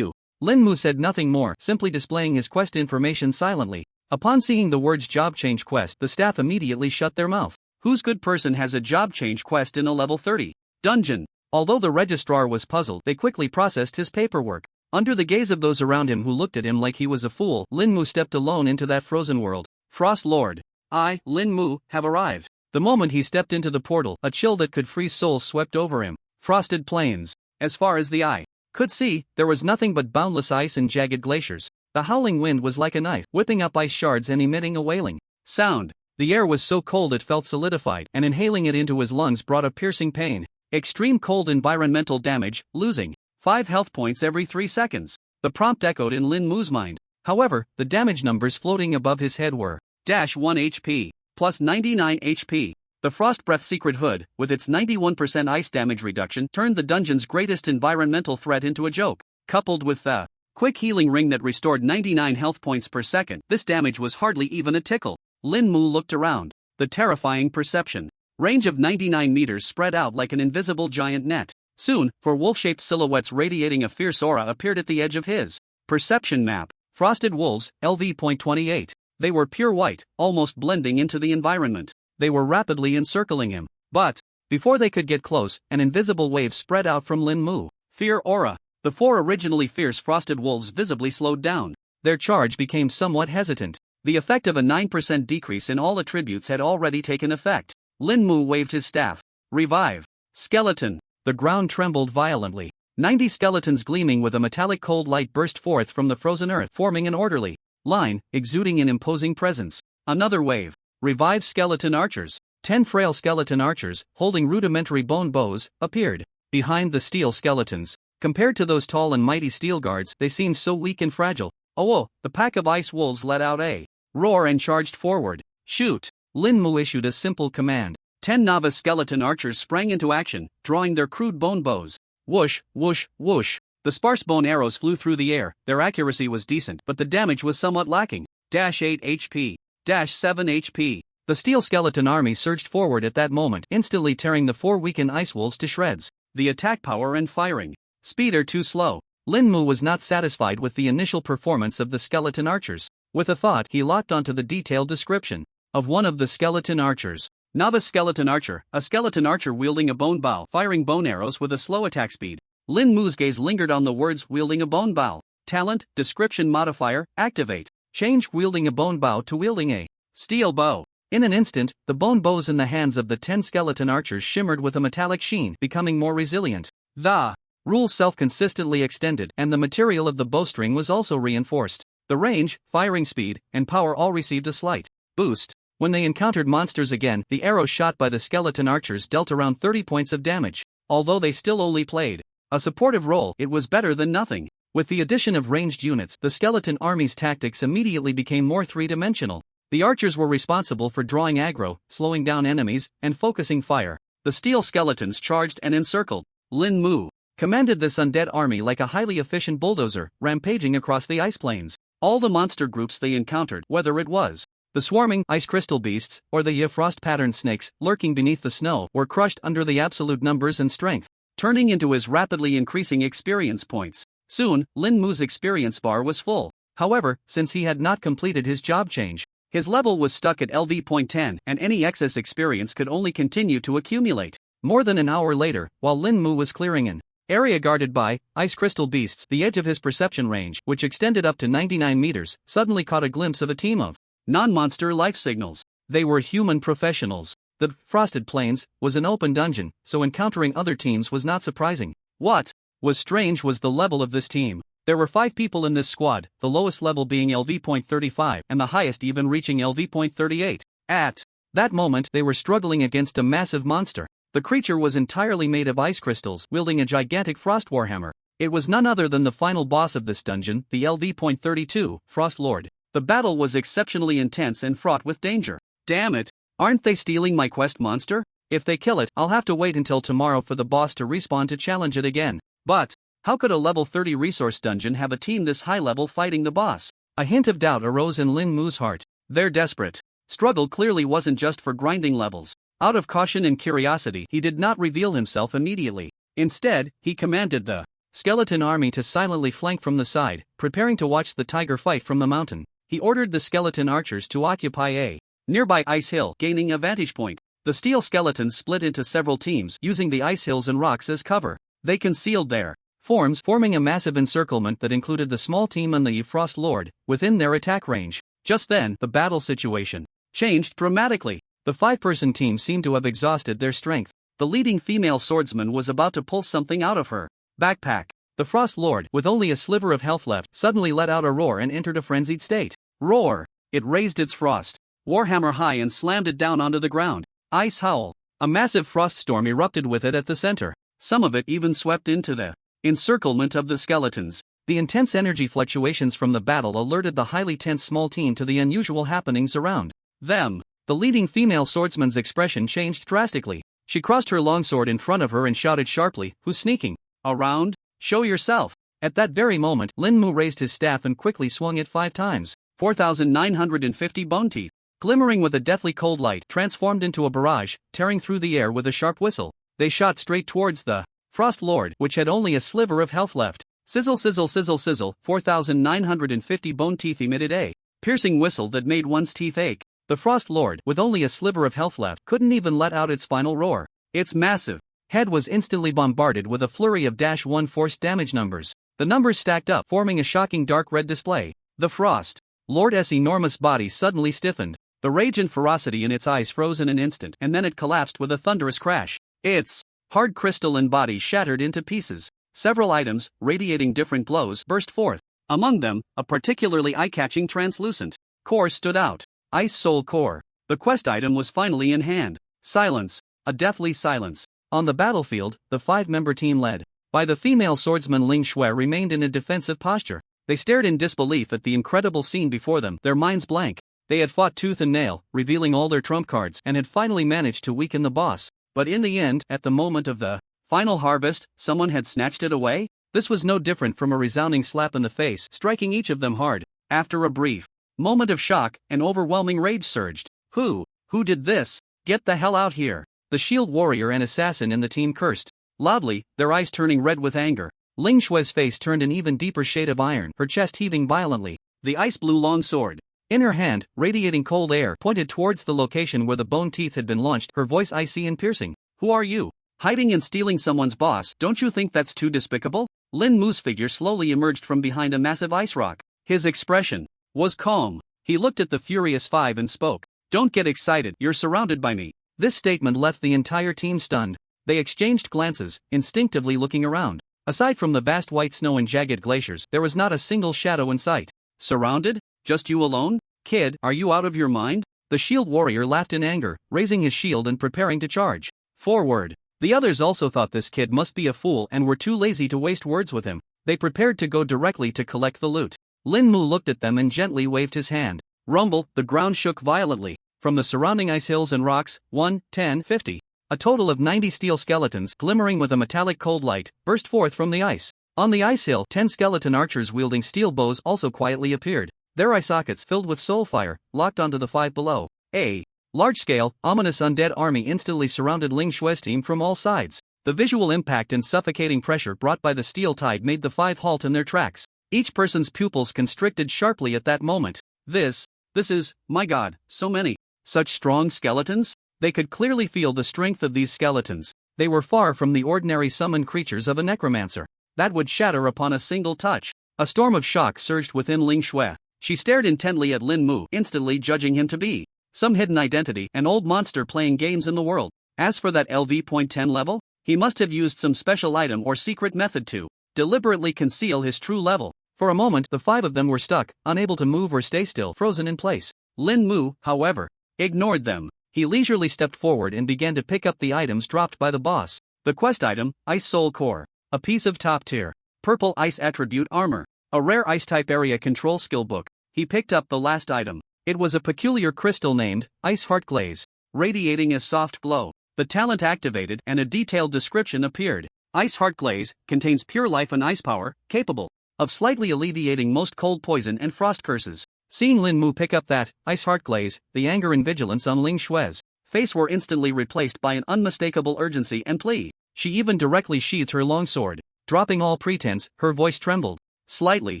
Lin Mu said nothing more, simply displaying his quest information silently. Upon seeing the words job change quest, the staff immediately shut their mouth. Whose good person has a job change quest in a level 30 dungeon? Although the registrar was puzzled, they quickly processed his paperwork. Under the gaze of those around him who looked at him like he was a fool, Lin Mu stepped alone into that frozen world. Frost Lord. I, Lin Mu, have arrived. The moment he stepped into the portal, a chill that could freeze souls swept over him. Frosted Plains. As far as the eye could see, there was nothing but boundless ice and jagged glaciers. The howling wind was like a knife, whipping up ice shards and emitting a wailing sound. The air was so cold it felt solidified, and inhaling it into his lungs brought a piercing pain. Extreme cold environmental damage, losing 5 health points every 3 seconds. The prompt echoed in Lin Mu's mind. However, the damage numbers floating above his head were -1 HP, plus 99 HP. The Frost Breath Secret Hood, with its 91% ice damage reduction, turned the dungeon's greatest environmental threat into a joke. Coupled with the Quick Healing Ring that restored 99 health points per second, this damage was hardly even a tickle. Lin Mu looked around. The terrifying perception range of 99 meters spread out like an invisible giant net. Soon, 4 wolf-shaped silhouettes radiating a fierce aura appeared at the edge of his perception map. Frosted Wolves, LV.28. They were pure white, almost blending into the environment. They were rapidly encircling him. But before they could get close, an invisible wave spread out from Lin Mu. Fear aura. The 4 originally fierce Frosted Wolves visibly slowed down. Their charge became somewhat hesitant. The effect of a 9% decrease in all attributes had already taken effect. Lin Mu waved his staff. Revive. Skeleton. The ground trembled violently. 90 skeletons gleaming with a metallic cold light burst forth from the frozen earth, forming an orderly line, exuding an imposing presence. Another wave. Revived skeleton archers. 10 frail skeleton archers, holding rudimentary bone bows, appeared behind the steel skeletons. Compared to those tall and mighty steel guards, they seemed so weak and fragile. Oh, the pack of ice wolves let out a roar and charged forward. Shoot! Lin Mu issued a simple command. 10 novice skeleton archers sprang into action, drawing their crude bone bows. Whoosh, whoosh, whoosh. The sparse bone arrows flew through the air. Their accuracy was decent, but the damage was somewhat lacking. -8 HP. -7 HP. The steel skeleton army surged forward at that moment, instantly tearing the 4 weakened ice wolves to shreds. The attack power and firing speed are too slow. Lin Mu was not satisfied with the initial performance of the skeleton archers. With a thought, he locked onto the detailed description of one of the skeleton archers. Novice skeleton archer, a skeleton archer wielding a bone bow, firing bone arrows with a slow attack speed. Lin Mu's gaze lingered on the words wielding a bone bow. Talent, description modifier, activate. Change wielding a bone bow to wielding a steel bow. In an instant, the bone bows in the hands of the 10 skeleton archers shimmered with a metallic sheen, becoming more resilient. The rule self-consistently extended, and the material of the bowstring was also reinforced. The range, firing speed, and power all received a slight boost. When they encountered monsters again, the arrows shot by the skeleton archers dealt around 30 points of damage. Although they still only played a supportive role, it was better than nothing. With the addition of ranged units, the skeleton army's tactics immediately became more three-dimensional. The archers were responsible for drawing aggro, slowing down enemies, and focusing fire. The steel skeletons charged and encircled. Lin Mu commanded this undead army like a highly efficient bulldozer, rampaging across the ice plains. All the monster groups they encountered, whether it was the swarming ice crystal beasts or the frost-patterned snakes lurking beneath the snow, were crushed under the absolute numbers and strength, turning into his rapidly increasing experience points. Soon, Lin Mu's experience bar was full. However, since he had not completed his job change, his level was stuck at LV.10, and any excess experience could only continue to accumulate. More than an hour later, while Lin Mu was clearing an area guarded by ice crystal beasts, the edge of his perception range, which extended up to 99 meters, suddenly caught a glimpse of a team of non-monster life signals. They were human professionals. The Frosted Plains was an open dungeon, so encountering other teams was not surprising. What was strange was the level of this team. There were 5 people in this squad, the lowest level being LV.35 and the highest even reaching LV.38. At that moment, they were struggling against a massive monster. The creature was entirely made of ice crystals, wielding a gigantic frost warhammer. It was none other than the final boss of this dungeon, the LV.32, Frost Lord. The battle was exceptionally intense and fraught with danger. Damn it! Aren't they stealing my quest monster? If they kill it, I'll have to wait until tomorrow for the boss to respawn to challenge it again. But how could a level 30 resource dungeon have a team this high level fighting the boss? A hint of doubt arose in Lin Mu's heart. Their desperate struggle clearly wasn't just for grinding levels. Out of caution and curiosity, he did not reveal himself immediately. Instead, he commanded the skeleton army to silently flank from the side, preparing to watch the tiger fight from the mountain. He ordered the skeleton archers to occupy a nearby ice hill, gaining a vantage point. The steel skeletons split into several teams, using the ice hills and rocks as cover. They concealed their forms, forming a massive encirclement that included the small team and the Frost Lord within their attack range. Just then, the battle situation changed dramatically. The 5-person team seemed to have exhausted their strength. The leading female swordsman was about to pull something out of her backpack. The Frost Lord, with only a sliver of health left, suddenly let out a roar and entered a frenzied state. Roar! It raised its frost warhammer high and slammed it down onto the ground. Ice howl! A massive frost storm erupted with it at the center. Some of it even swept into the encirclement of the skeletons. The intense energy fluctuations from the battle alerted the highly tense small team to the unusual happenings around them. The leading female swordsman's expression changed drastically. She crossed her longsword in front of her and shouted sharply, "Who's sneaking around? Show yourself!" At that very moment, Lin Mu raised his staff and quickly swung it 5 times. 4,950 bone teeth, glimmering with a deathly cold light, transformed into a barrage, tearing through the air with a sharp whistle. They shot straight towards the Frost Lord, which had only a sliver of health left. Sizzle, sizzle, sizzle, sizzle. 4,950 bone teeth emitted a piercing whistle that made one's teeth ache. The Frost Lord, with only a sliver of health left, couldn't even let out its final roar. Its massive head was instantly bombarded with a flurry of -1 force damage numbers. The numbers stacked up, forming a shocking dark red display. The Frost Lord's enormous body suddenly stiffened. The rage and ferocity in its eyes froze in an instant, and then it collapsed with a thunderous crash. Its hard crystalline body shattered into pieces. Several items, radiating different glows, burst forth. Among them, a particularly eye-catching translucent core stood out. Ice Soul Core. The quest item was finally in hand. Silence. A deathly silence. On the battlefield, the 5-member team led by the female swordsman Ling Shui remained in a defensive posture. They stared in disbelief at the incredible scene before them, their minds blank. They had fought tooth and nail, revealing all their trump cards, and had finally managed to weaken the boss. But in the end, at the moment of the final harvest, someone had snatched it away? This was no different from a resounding slap in the face, striking each of them hard. After a brief moment of shock, an overwhelming rage surged. Who did this? Get the hell out here! The shield warrior and assassin in the team cursed loudly, their eyes turning red with anger. Ling Shui's face turned an even deeper shade of iron, her chest heaving violently. The ice blue longsword in her hand, radiating cold air, pointed towards the location where the bone teeth had been launched, her voice icy and piercing. Who are you? Hiding and stealing someone's boss? Don't you think that's too despicable? Lin Mu's figure slowly emerged from behind a massive ice rock. His expression was calm. He looked at the furious 5 and spoke. Don't get excited, you're surrounded by me. This statement left the entire team stunned. They exchanged glances, instinctively looking around. Aside from the vast white snow and jagged glaciers, there was not a single shadow in sight. Surrounded? Just you alone? Kid, are you out of your mind? The shield warrior laughed in anger, raising his shield and preparing to charge forward. The others also thought this kid must be a fool and were too lazy to waste words with him. They prepared to go directly to collect the loot. Lin Mu looked at them and gently waved his hand. Rumble, the ground shook violently. From the surrounding ice hills and rocks, 1, 10, 50. A total of 90 steel skeletons, glimmering with a metallic cold light, burst forth from the ice. On the ice hill, 10 skeleton archers wielding steel bows also quietly appeared. Their eye sockets filled with soul fire, locked onto the 5 below. A large-scale, ominous undead army instantly surrounded Ling Xue's team from all sides. The visual impact and suffocating pressure brought by the steel tide made the 5 halt in their tracks. Each person's pupils constricted sharply at that moment. This is, my god, so many. Such strong skeletons? They could clearly feel the strength of these skeletons. They were far from the ordinary summoned creatures of a necromancer. That would shatter upon a single touch. A storm of shock surged within Ling Xue. She stared intently at Lin Mu, instantly judging him to be some hidden identity, an old monster playing games in the world. As for that LV.10 level, he must have used some special item or secret method to deliberately conceal his true level. For a moment, the 5 of them were stuck, unable to move or stay still, frozen in place. Lin Mu, however, ignored them. He leisurely stepped forward and began to pick up the items dropped by the boss. The quest item, Ice Soul Core. A piece of top-tier, purple ice attribute armor. A rare ice-type area control skill book. He picked up the last item. It was a peculiar crystal named Ice Heart Glaze, radiating a soft glow. The talent activated and a detailed description appeared. Ice Heart Glaze contains pure life and ice power, capable of slightly alleviating most cold poison and frost curses. Seeing Lin Mu pick up that Ice Heart Glaze, the anger and vigilance on Ling Xue's face were instantly replaced by an unmistakable urgency and plea. She even directly sheathed her longsword. Dropping all pretense, her voice trembled slightly.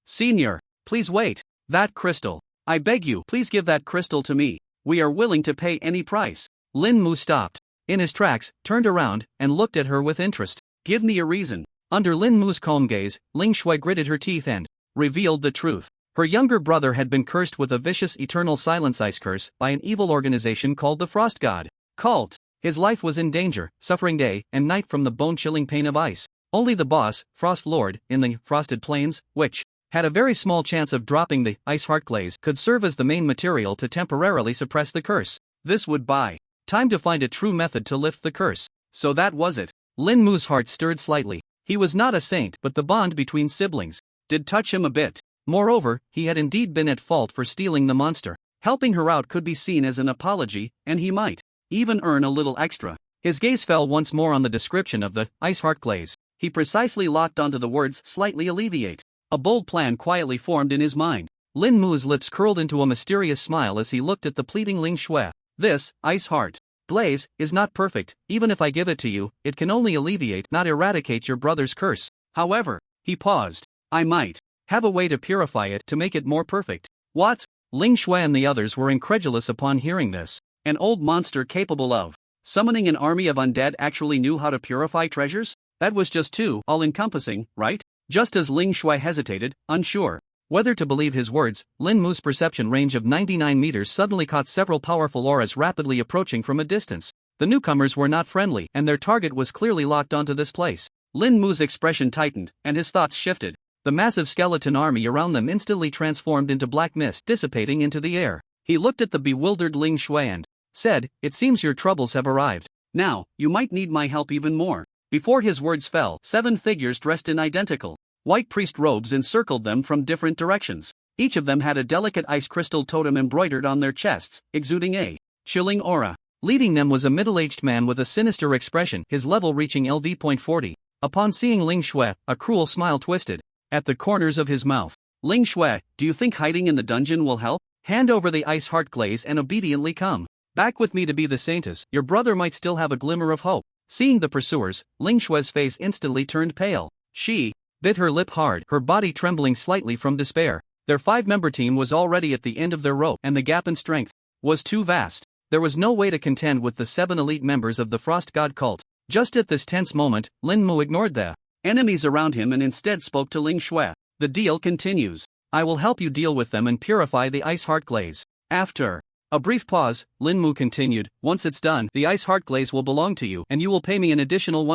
Senior, please wait. That crystal. I beg you, please give that crystal to me. We are willing to pay any price. Lin Mu stopped in his tracks, turned around, and looked at her with interest. Give me a reason. Under Lin Mu's calm gaze, Ling Xue gritted her teeth and revealed the truth. Her younger brother had been cursed with a vicious eternal silence ice curse by an evil organization called the Frost God Cult. His life was in danger, suffering day and night from the bone-chilling pain of ice. Only the boss, Frost Lord, in the Frosted Plains, which had a very small chance of dropping the Ice Heart Glaze, could serve as the main material to temporarily suppress the curse. This would buy time to find a true method to lift the curse. So that was it. Lin Mu's heart stirred slightly. He was not a saint, but the bond between siblings did touch him a bit. Moreover, he had indeed been at fault for stealing the monster. Helping her out could be seen as an apology, and he might even earn a little extra. His gaze fell once more on the description of the Ice Heart Glaze. He precisely locked onto the words slightly alleviate. A bold plan quietly formed in his mind. Lin Mu's lips curled into a mysterious smile as he looked at the pleading Ling Xue. This Ice Heart Glaze is not perfect. Even if I give it to you, it can only alleviate, not eradicate your brother's curse. However, he paused. I might have a way to purify it to make it more perfect. What? Ling Xue and the others were incredulous upon hearing this. An old monster capable of summoning an army of undead actually knew how to purify treasures? That was just too all-encompassing, right? Just as Ling Xue hesitated, unsure whether to believe his words, Lin Mu's perception range of 99 meters suddenly caught several powerful auras rapidly approaching from a distance. The newcomers were not friendly, and their target was clearly locked onto this place. Lin Mu's expression tightened, and his thoughts shifted. The massive skeleton army around them instantly transformed into black mist, dissipating into the air. He looked at the bewildered Ling Xue and said, "It seems your troubles have arrived. Now, you might need my help even more." Before his words fell, 7 figures dressed in identical white priest robes encircled them from different directions. Each of them had a delicate ice crystal totem embroidered on their chests, exuding a chilling aura. Leading them was a middle-aged man with a sinister expression, his level reaching LV.40. Upon seeing Ling Xue, a cruel smile twisted at the corners of his mouth. Ling Xue, do you think hiding in the dungeon will help? Hand over the Ice Heart Glaze and obediently come back with me to be the saintess. Your brother might still have a glimmer of hope. Seeing the pursuers, Ling Xue's face instantly turned pale. She bit her lip hard, her body trembling slightly from despair. Their 5-member team was already at the end of their rope, and the gap in strength was too vast. There was no way to contend with the 7 elite members of the Frost God Cult. Just at this tense moment, Lin Mu ignored the enemies around him and instead spoke to Ling Xue. The deal continues. I will help you deal with them and purify the Ice Heart Glaze. After a brief pause, Lin Mu continued, once it's done, the Ice Heart Glaze will belong to you, and you will pay me an additional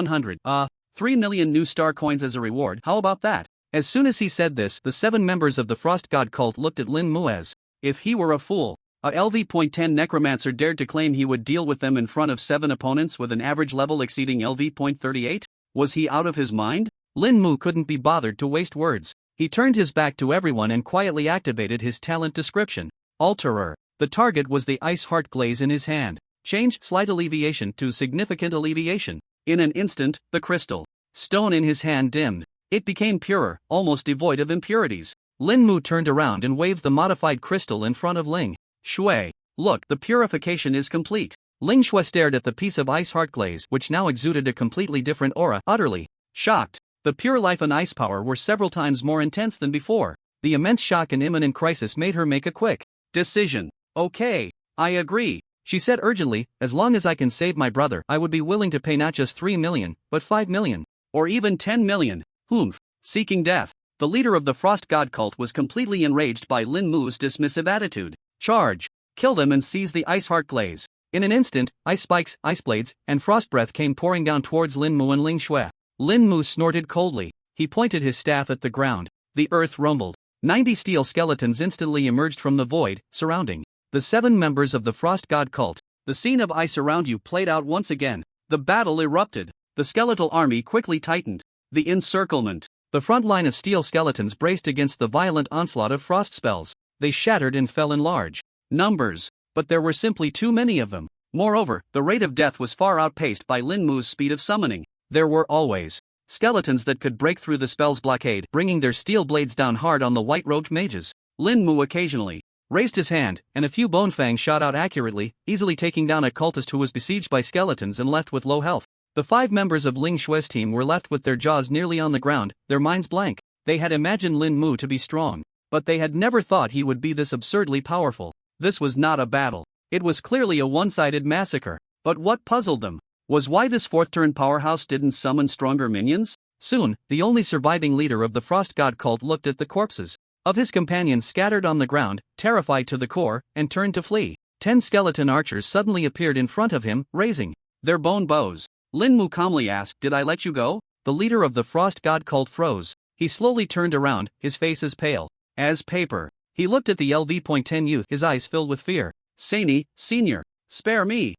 3 million new star coins as a reward. How about that? As soon as he said this, the 7 members of the Frost God Cult looked at Lin Mu as if he were a fool. A LV.10 necromancer dared to claim he would deal with them in front of 7 opponents with an average level exceeding LV.38? Was he out of his mind? Lin Mu couldn't be bothered to waste words. He turned his back to everyone and quietly activated his talent description. Alterer. The target was the ice heart glaze in his hand. Change slight alleviation to significant alleviation. In an instant, the crystal stone in his hand dimmed. It became purer, almost devoid of impurities. Lin Mu turned around and waved the modified crystal in front of Ling Shui. Look, the purification is complete. Ling Shui stared at the piece of ice heart glaze, which now exuded a completely different aura, utterly shocked. The pure life and ice power were several times more intense than before. The immense shock and imminent crisis made her make a quick decision. Okay, I agree, she said urgently. As long as I can save my brother, I would be willing to pay not just 3 million, but 5 million. Or even 10 million. Humph. Seeking death. The leader of the Frost God cult was completely enraged by Lin Mu's dismissive attitude. Charge. Kill them and seize the ice heart glaze. In an instant, ice spikes, ice blades, and frost breath came pouring down towards Lin Mu and Ling Shui. Lin Mu snorted coldly. He pointed his staff at the ground. The earth rumbled. 90 steel skeletons instantly emerged from the void, surrounding the 7 members of the Frost God cult. The scene of ice around you played out once again. The battle erupted. The skeletal army quickly tightened. The encirclement. The front line of steel skeletons braced against the violent onslaught of frost spells. They shattered and fell in large numbers, but there were simply too many of them. Moreover, the rate of death was far outpaced by Lin Mu's speed of summoning. There were always skeletons that could break through the spell's blockade, bringing their steel blades down hard on the white-robed mages. Lin Mu occasionally raised his hand, and a few bone fangs shot out accurately, easily taking down a cultist who was besieged by skeletons and left with low health. The 5 members of Ling Shui's team were left with their jaws nearly on the ground, their minds blank. They had imagined Lin Mu to be strong, but they had never thought he would be this absurdly powerful. This was not a battle. It was clearly a one-sided massacre. But what puzzled them was why this fourth-turn powerhouse didn't summon stronger minions. Soon, the only surviving leader of the Frost God cult looked at the corpses of his companions scattered on the ground, terrified to the core, and turned to flee. 10 skeleton archers suddenly appeared in front of him, raising their bone bows. Lin Mu calmly asked, "Did I let you go?" The leader of the Frost God cult froze. He slowly turned around, his face as pale as paper. He looked at the LV.10 youth, his eyes filled with fear. "Saini, senior, spare me,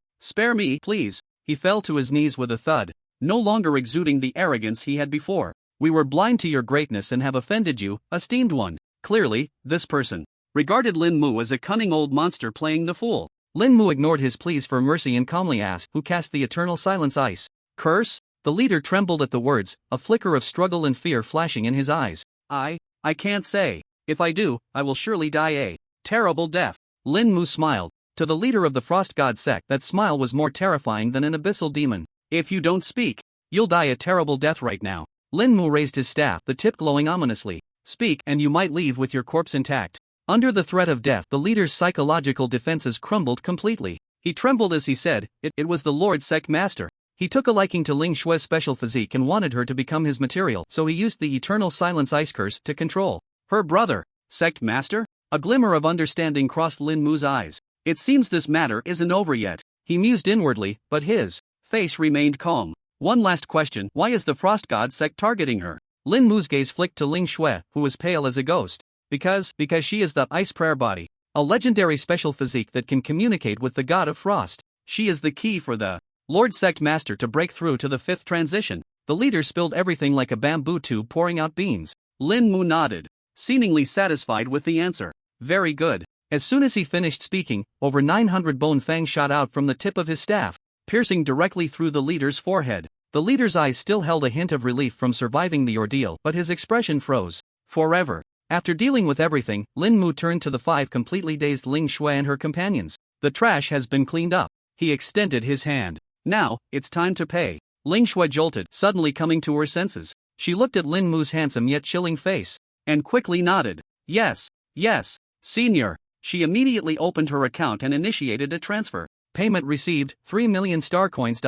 please." He fell to his knees with a thud, no longer exuding the arrogance he had before. "We were blind to your greatness and have offended you, esteemed one." Clearly, this person regarded Lin Mu as a cunning old monster playing the fool. Lin Mu ignored his pleas for mercy and calmly asked, "Who cast the eternal silence ice curse?" The leader trembled at the words, a flicker of struggle and fear flashing in his eyes. I can't say. If I do, I will surely die a terrible death." Lin Mu smiled. To the leader of the Frost God sect, that smile was more terrifying than an abyssal demon. "If you don't speak, you'll die a terrible death right now." Lin Mu raised his staff, the tip glowing ominously. "Speak, and you might leave with your corpse intact." Under the threat of death, the leader's psychological defenses crumbled completely. He trembled as he said, It was the Lord Sect Master. He took a liking to Ling Shui's special physique and wanted her to become his material, so he used the Eternal Silence Ice Curse to control her brother." "Sect Master?" A glimmer of understanding crossed Lin Mu's eyes. "It seems this matter isn't over yet." He mused inwardly, but his face remained calm. "One last question, why is the Frost God sect targeting her?" Lin Mu's gaze flicked to Ling Shui, who was pale as a ghost. Because she is the Ice Prayer Body, a legendary special physique that can communicate with the God of Frost. She is the key for the Lord Sect Master to break through to the 5th transition. The leader spilled everything like a bamboo tube pouring out beans. Lin Mu nodded, seemingly satisfied with the answer. "Very good." As soon as he finished speaking, over 900 bone fangs shot out from the tip of his staff, piercing directly through the leader's forehead. The leader's eyes still held a hint of relief from surviving the ordeal, but his expression froze forever. After dealing with everything, Lin Mu turned to the 5 completely dazed Ling Shui and her companions. "The trash has been cleaned up." He extended his hand. "Now, it's time to pay." Ling Shui jolted, suddenly coming to her senses. She looked at Lin Mu's handsome yet chilling face, and quickly nodded. Yes, senior." She immediately opened her account and initiated a transfer. Payment received, 3 million star coins.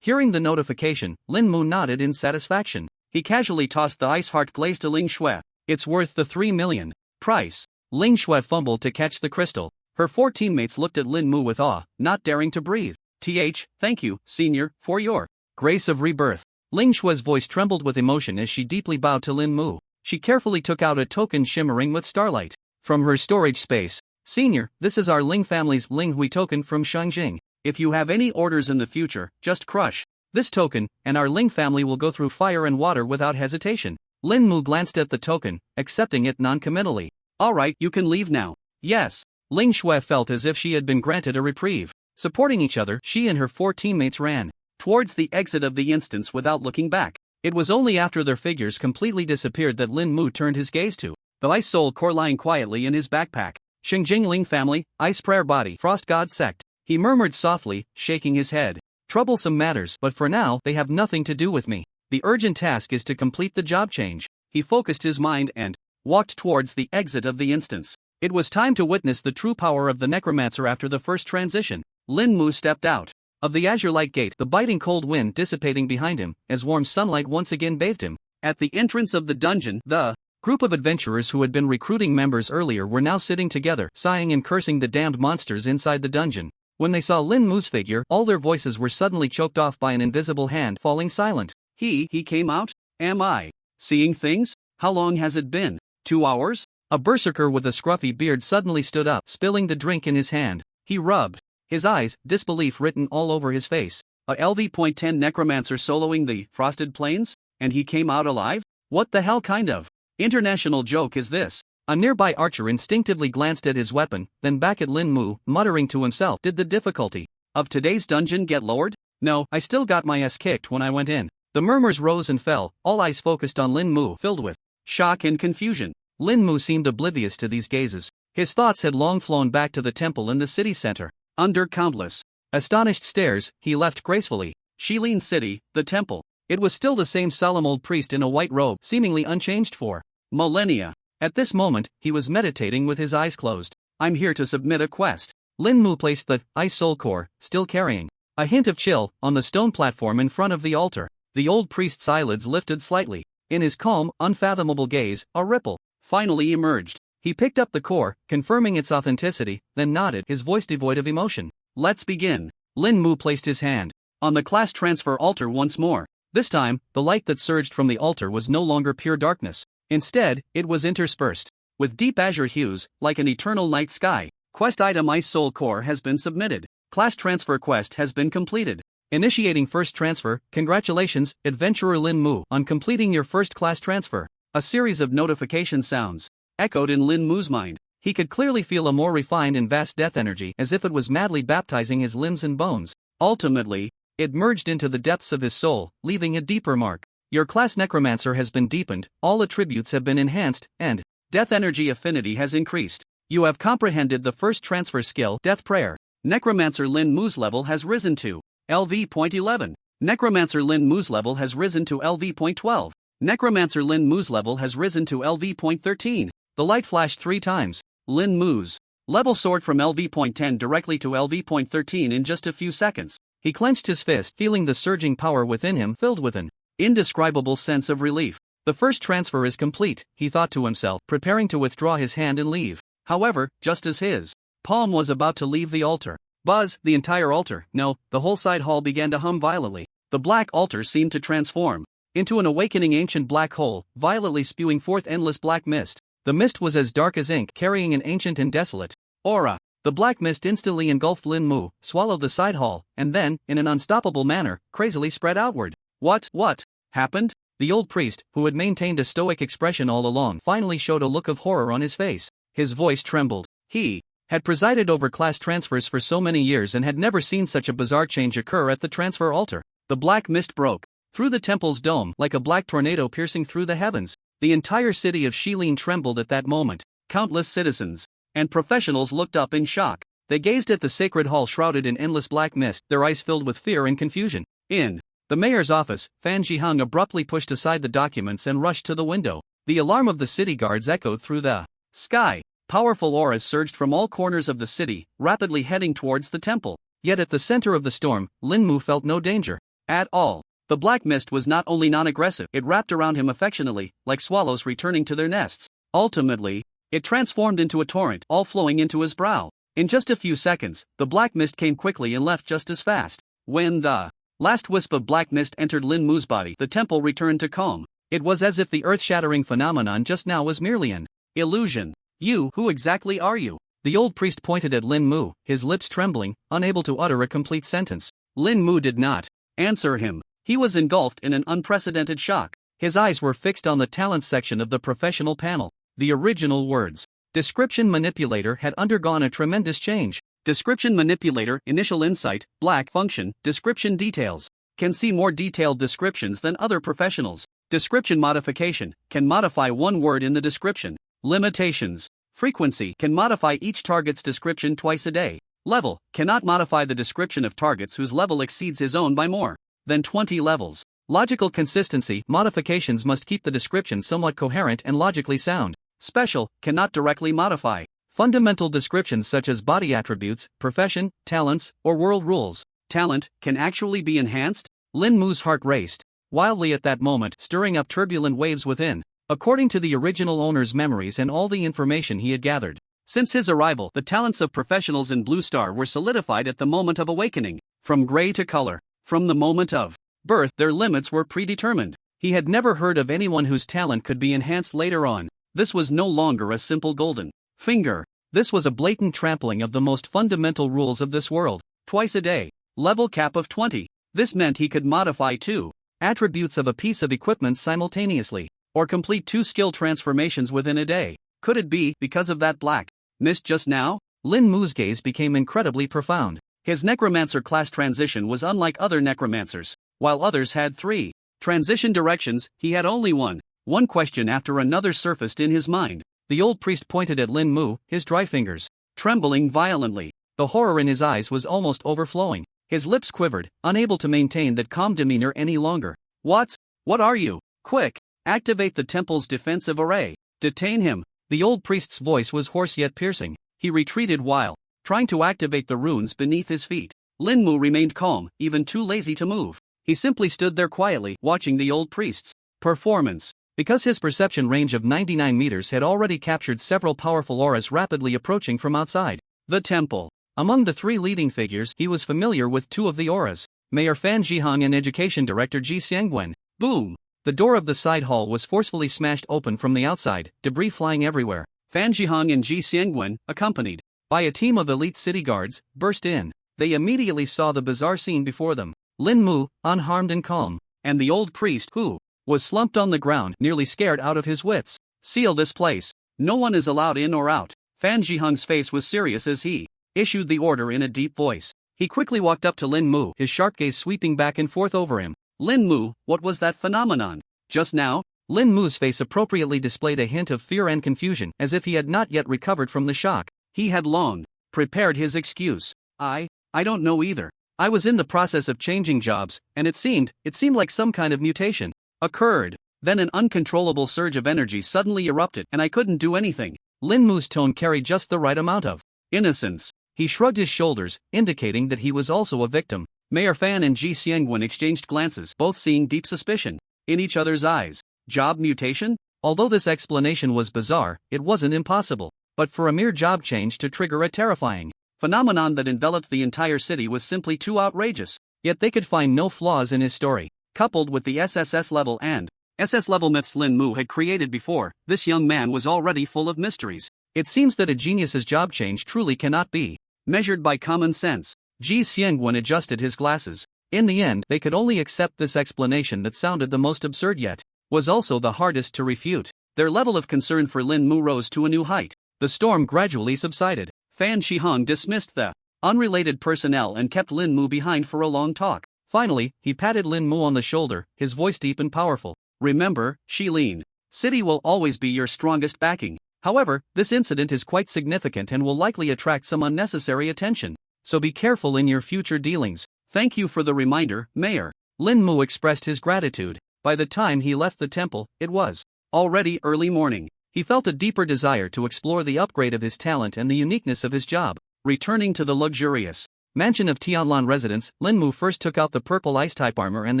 Hearing the notification, Lin Mu nodded in satisfaction. He casually tossed the ice heart glaze to Ling Shui. "It's worth the 3 million. Price." Ling Shui fumbled to catch the crystal. Her 4 teammates looked at Lin Mu with awe, not daring to breathe. Thank you, senior, for your grace of rebirth." Ling Shui's voice trembled with emotion as she deeply bowed to Lin Mu. She carefully took out a token shimmering with starlight from her storage space. "Senior, this is our Ling family's Ling Hui token from Shengjing. If you have any orders in the future, just crush This token, and our Ling family will go through fire and water without hesitation. Lin Mu glanced at the token, accepting it non-committally. Alright, you can leave now. Yes. Ling Shui felt as if she had been granted a reprieve. Supporting each other, she and her 4 teammates ran towards the exit of the instance without looking back. It was only after their figures completely disappeared that Lin Mu turned his gaze to the Ice Soul core lying quietly in his backpack. Xingjing Ling family, Ice Prayer Body, Frost God Sect. He murmured softly, shaking his head. Troublesome matters, but for now, they have nothing to do with me. The urgent task is to complete the job change. He focused his mind and walked towards the exit of the instance. It was time to witness the true power of the necromancer after the first transition. Lin Mu stepped out of the azure light gate, the biting cold wind dissipating behind him, as warm sunlight once again bathed him. At the entrance of the dungeon, the group of adventurers who had been recruiting members earlier were now sitting together, sighing and cursing the damned monsters inside the dungeon. When they saw Lin Mu's figure, all their voices were suddenly choked off by an invisible hand, falling silent. He came out? Am I seeing things? How long has it been? 2 hours? A berserker with a scruffy beard suddenly stood up, spilling the drink in his hand. He rubbed his eyes, disbelief written all over his face. A LV.10 necromancer soloing the Frosted Plains? And he came out alive? What the hell kind of international joke is this? A nearby archer instinctively glanced at his weapon, then back at Lin Mu, muttering to himself, did the difficulty of today's dungeon get lowered? No, I still got my ass kicked when I went in. The murmurs rose and fell, all eyes focused on Lin Mu, filled with shock and confusion. Lin Mu seemed oblivious to these gazes. His thoughts had long flown back to the temple in the city center. Under countless astonished stares, he left gracefully. Shilin City, the temple. It was still the same solemn old priest in a white robe, seemingly unchanged for millennia. At this moment, he was meditating with his eyes closed. I'm here to submit a quest. Lin Mu placed the Ice Soul core, still carrying a hint of chill, on the stone platform in front of the altar. The old priest's eyelids lifted slightly. In his calm, unfathomable gaze, a ripple finally emerged. He picked up the core, confirming its authenticity, then nodded, his voice devoid of emotion. Let's begin. Lin Mu placed his hand on the class transfer altar once more. This time, the light that surged from the altar was no longer pure darkness. Instead, it was interspersed with deep azure hues, like an eternal night sky. Quest item Ice Soul core has been submitted. Class transfer quest has been completed. Initiating first transfer. Congratulations, Adventurer Lin Mu, on completing your first class transfer. A series of notification sounds echoed in Lin Mu's mind. He could clearly feel a more refined and vast death energy, as if it was madly baptizing his limbs and bones. Ultimately, it merged into the depths of his soul, leaving a deeper mark. Your class necromancer has been deepened, all attributes have been enhanced, and death energy affinity has increased. You have comprehended the first transfer skill, Death Prayer. Necromancer Lin Mu's level has risen to LV.11. Necromancer Lin Mu's level has risen to LV.12. Necromancer Lin Mu's level has risen to LV.13. The light flashed 3 times. Lin Mu's level soared from LV.10 directly to LV.13 in just a few seconds. He clenched his fist, feeling the surging power within him, filled with an indescribable sense of relief. The first transfer is complete, he thought to himself, preparing to withdraw his hand and leave. However, just as his palm was about to leave the altar, buzz, the entire altar, no, the whole side hall began to hum violently. The black altar seemed to transform into an awakening ancient black hole, violently spewing forth endless black mist. The mist was as dark as ink, carrying an ancient and desolate aura. The black mist instantly engulfed Lin Mu, swallowed the side hall, and then, in an unstoppable manner, crazily spread outward. What happened? The old priest, who had maintained a stoic expression all along, finally showed a look of horror on his face. His voice trembled. He had presided over class transfers for so many years and had never seen such a bizarre change occur at the transfer altar. The black mist broke through the temple's dome like a black tornado piercing through the heavens. The entire city of Shilin trembled at that moment. Countless citizens and professionals looked up in shock. They gazed at the sacred hall shrouded in endless black mist, their eyes filled with fear and confusion. In the mayor's office, Fan Jihang abruptly pushed aside the documents and rushed to the window. The alarm of the city guards echoed through the sky. Powerful auras surged from all corners of the city, rapidly heading towards the temple. Yet at the center of the storm, Lin Mu felt no danger at all. The black mist was not only non-aggressive, it wrapped around him affectionately, like swallows returning to their nests. Ultimately, it transformed into a torrent, all flowing into his brow. In just a few seconds, the black mist came quickly and left just as fast. When the last wisp of black mist entered Lin Mu's body, the temple returned to calm. It was as if the earth-shattering phenomenon just now was merely an illusion. Who exactly are you? The old priest pointed at Lin Mu, his lips trembling, unable to utter a complete sentence. Lin Mu did not answer him. He was engulfed in an unprecedented shock. His eyes were fixed on the talents section of the professional panel. The original words, "Description Manipulator," had undergone a tremendous change. Description Manipulator, initial insight, black function, description details. Can see more detailed descriptions than other professionals. Description modification, can modify one word in the description. Limitations. Frequency, can modify each target's description twice a day. Level, cannot modify the description of targets whose level exceeds his own by more than 20 levels. Logical consistency, modifications must keep the description somewhat coherent and logically sound. Special, cannot directly modify fundamental descriptions such as body attributes, profession, talents, or world rules. Talent, can actually be enhanced? Lin Mu's heart raced wildly at that moment, stirring up turbulent waves within. According to the original owner's memories and all the information he had gathered, since his arrival, the talents of professionals in Blue Star were solidified at the moment of awakening. From gray to color, from the moment of birth, their limits were predetermined. He had never heard of anyone whose talent could be enhanced later on. This was no longer a simple golden finger. This was a blatant trampling of the most fundamental rules of this world. Twice a day. Level cap of 20. This meant he could modify 2 attributes of a piece of equipment simultaneously, or complete 2 skill transformations within a day. Could it be because of that black mist just now? Lin Mu's gaze became incredibly profound. His necromancer class transition was unlike other necromancers. While others had 3 transition directions, he had only one. One question after another surfaced in his mind. The old priest pointed at Lin Mu, his dry fingers trembling violently. The horror in his eyes was almost overflowing. His lips quivered, unable to maintain that calm demeanor any longer. What are you? Quick! Activate the temple's defensive array. Detain him. The old priest's voice was hoarse yet piercing. He retreated while trying to activate the runes beneath his feet. Lin Mu remained calm, even too lazy to move. He simply stood there quietly, watching the old priest's performance. Because his perception range of 99 meters had already captured several powerful auras rapidly approaching from outside the temple. Among the 3 leading figures, he was familiar with 2 of the auras, Mayor Fan Jihang and Education Director Ji Xiangwen. Boom! The door of the side hall was forcefully smashed open from the outside, debris flying everywhere. Fan Jihang and Ji Xiangwen, accompanied by a team of elite city guards, burst in. They immediately saw the bizarre scene before them. Lin Mu, unharmed and calm, and the old priest, who was slumped on the ground, nearly scared out of his wits. Seal this place. No one is allowed in or out. Fan Jihang's face was serious as he issued the order in a deep voice. He quickly walked up to Lin Mu, his sharp gaze sweeping back and forth over him. Lin Mu, what was that phenomenon just now? Lin Mu's face appropriately displayed a hint of fear and confusion, as if he had not yet recovered from the shock. He had long prepared his excuse. I don't know either. I was in the process of changing jobs, and it seemed like some kind of mutation occurred. Then an uncontrollable surge of energy suddenly erupted, and I couldn't do anything. Lin Mu's tone carried just the right amount of innocence. He shrugged his shoulders, indicating that he was also a victim. Mayor Fan and Ji Xiangwen exchanged glances, both seeing deep suspicion in each other's eyes. Job mutation? Although this explanation was bizarre, it wasn't impossible. But for a mere job change to trigger a terrifying phenomenon that enveloped the entire city was simply too outrageous. Yet they could find no flaws in his story. Coupled with the SSS level and SS level myths Lin Mu had created before, this young man was already full of mysteries. It seems that a genius's job change truly cannot be measured by common sense. Ji Xiangwen adjusted his glasses. In the end, they could only accept this explanation that sounded the most absurd yet was also the hardest to refute. Their level of concern for Lin Mu rose to a new height. The storm gradually subsided. Fan Shihang dismissed the unrelated personnel and kept Lin Mu behind for a long talk. Finally, he patted Lin Mu on the shoulder, his voice deep and powerful. Remember, Shilin, city will always be your strongest backing. However, this incident is quite significant and will likely attract some unnecessary attention. So be careful in your future dealings. Thank you for the reminder, Mayor. Lin Mu expressed his gratitude. By the time he left the temple, it was already early morning. He felt a deeper desire to explore the upgrade of his talent and the uniqueness of his job. Returning to the luxurious mansion of Tianlan residence, Lin Mu first took out the purple ice-type armor and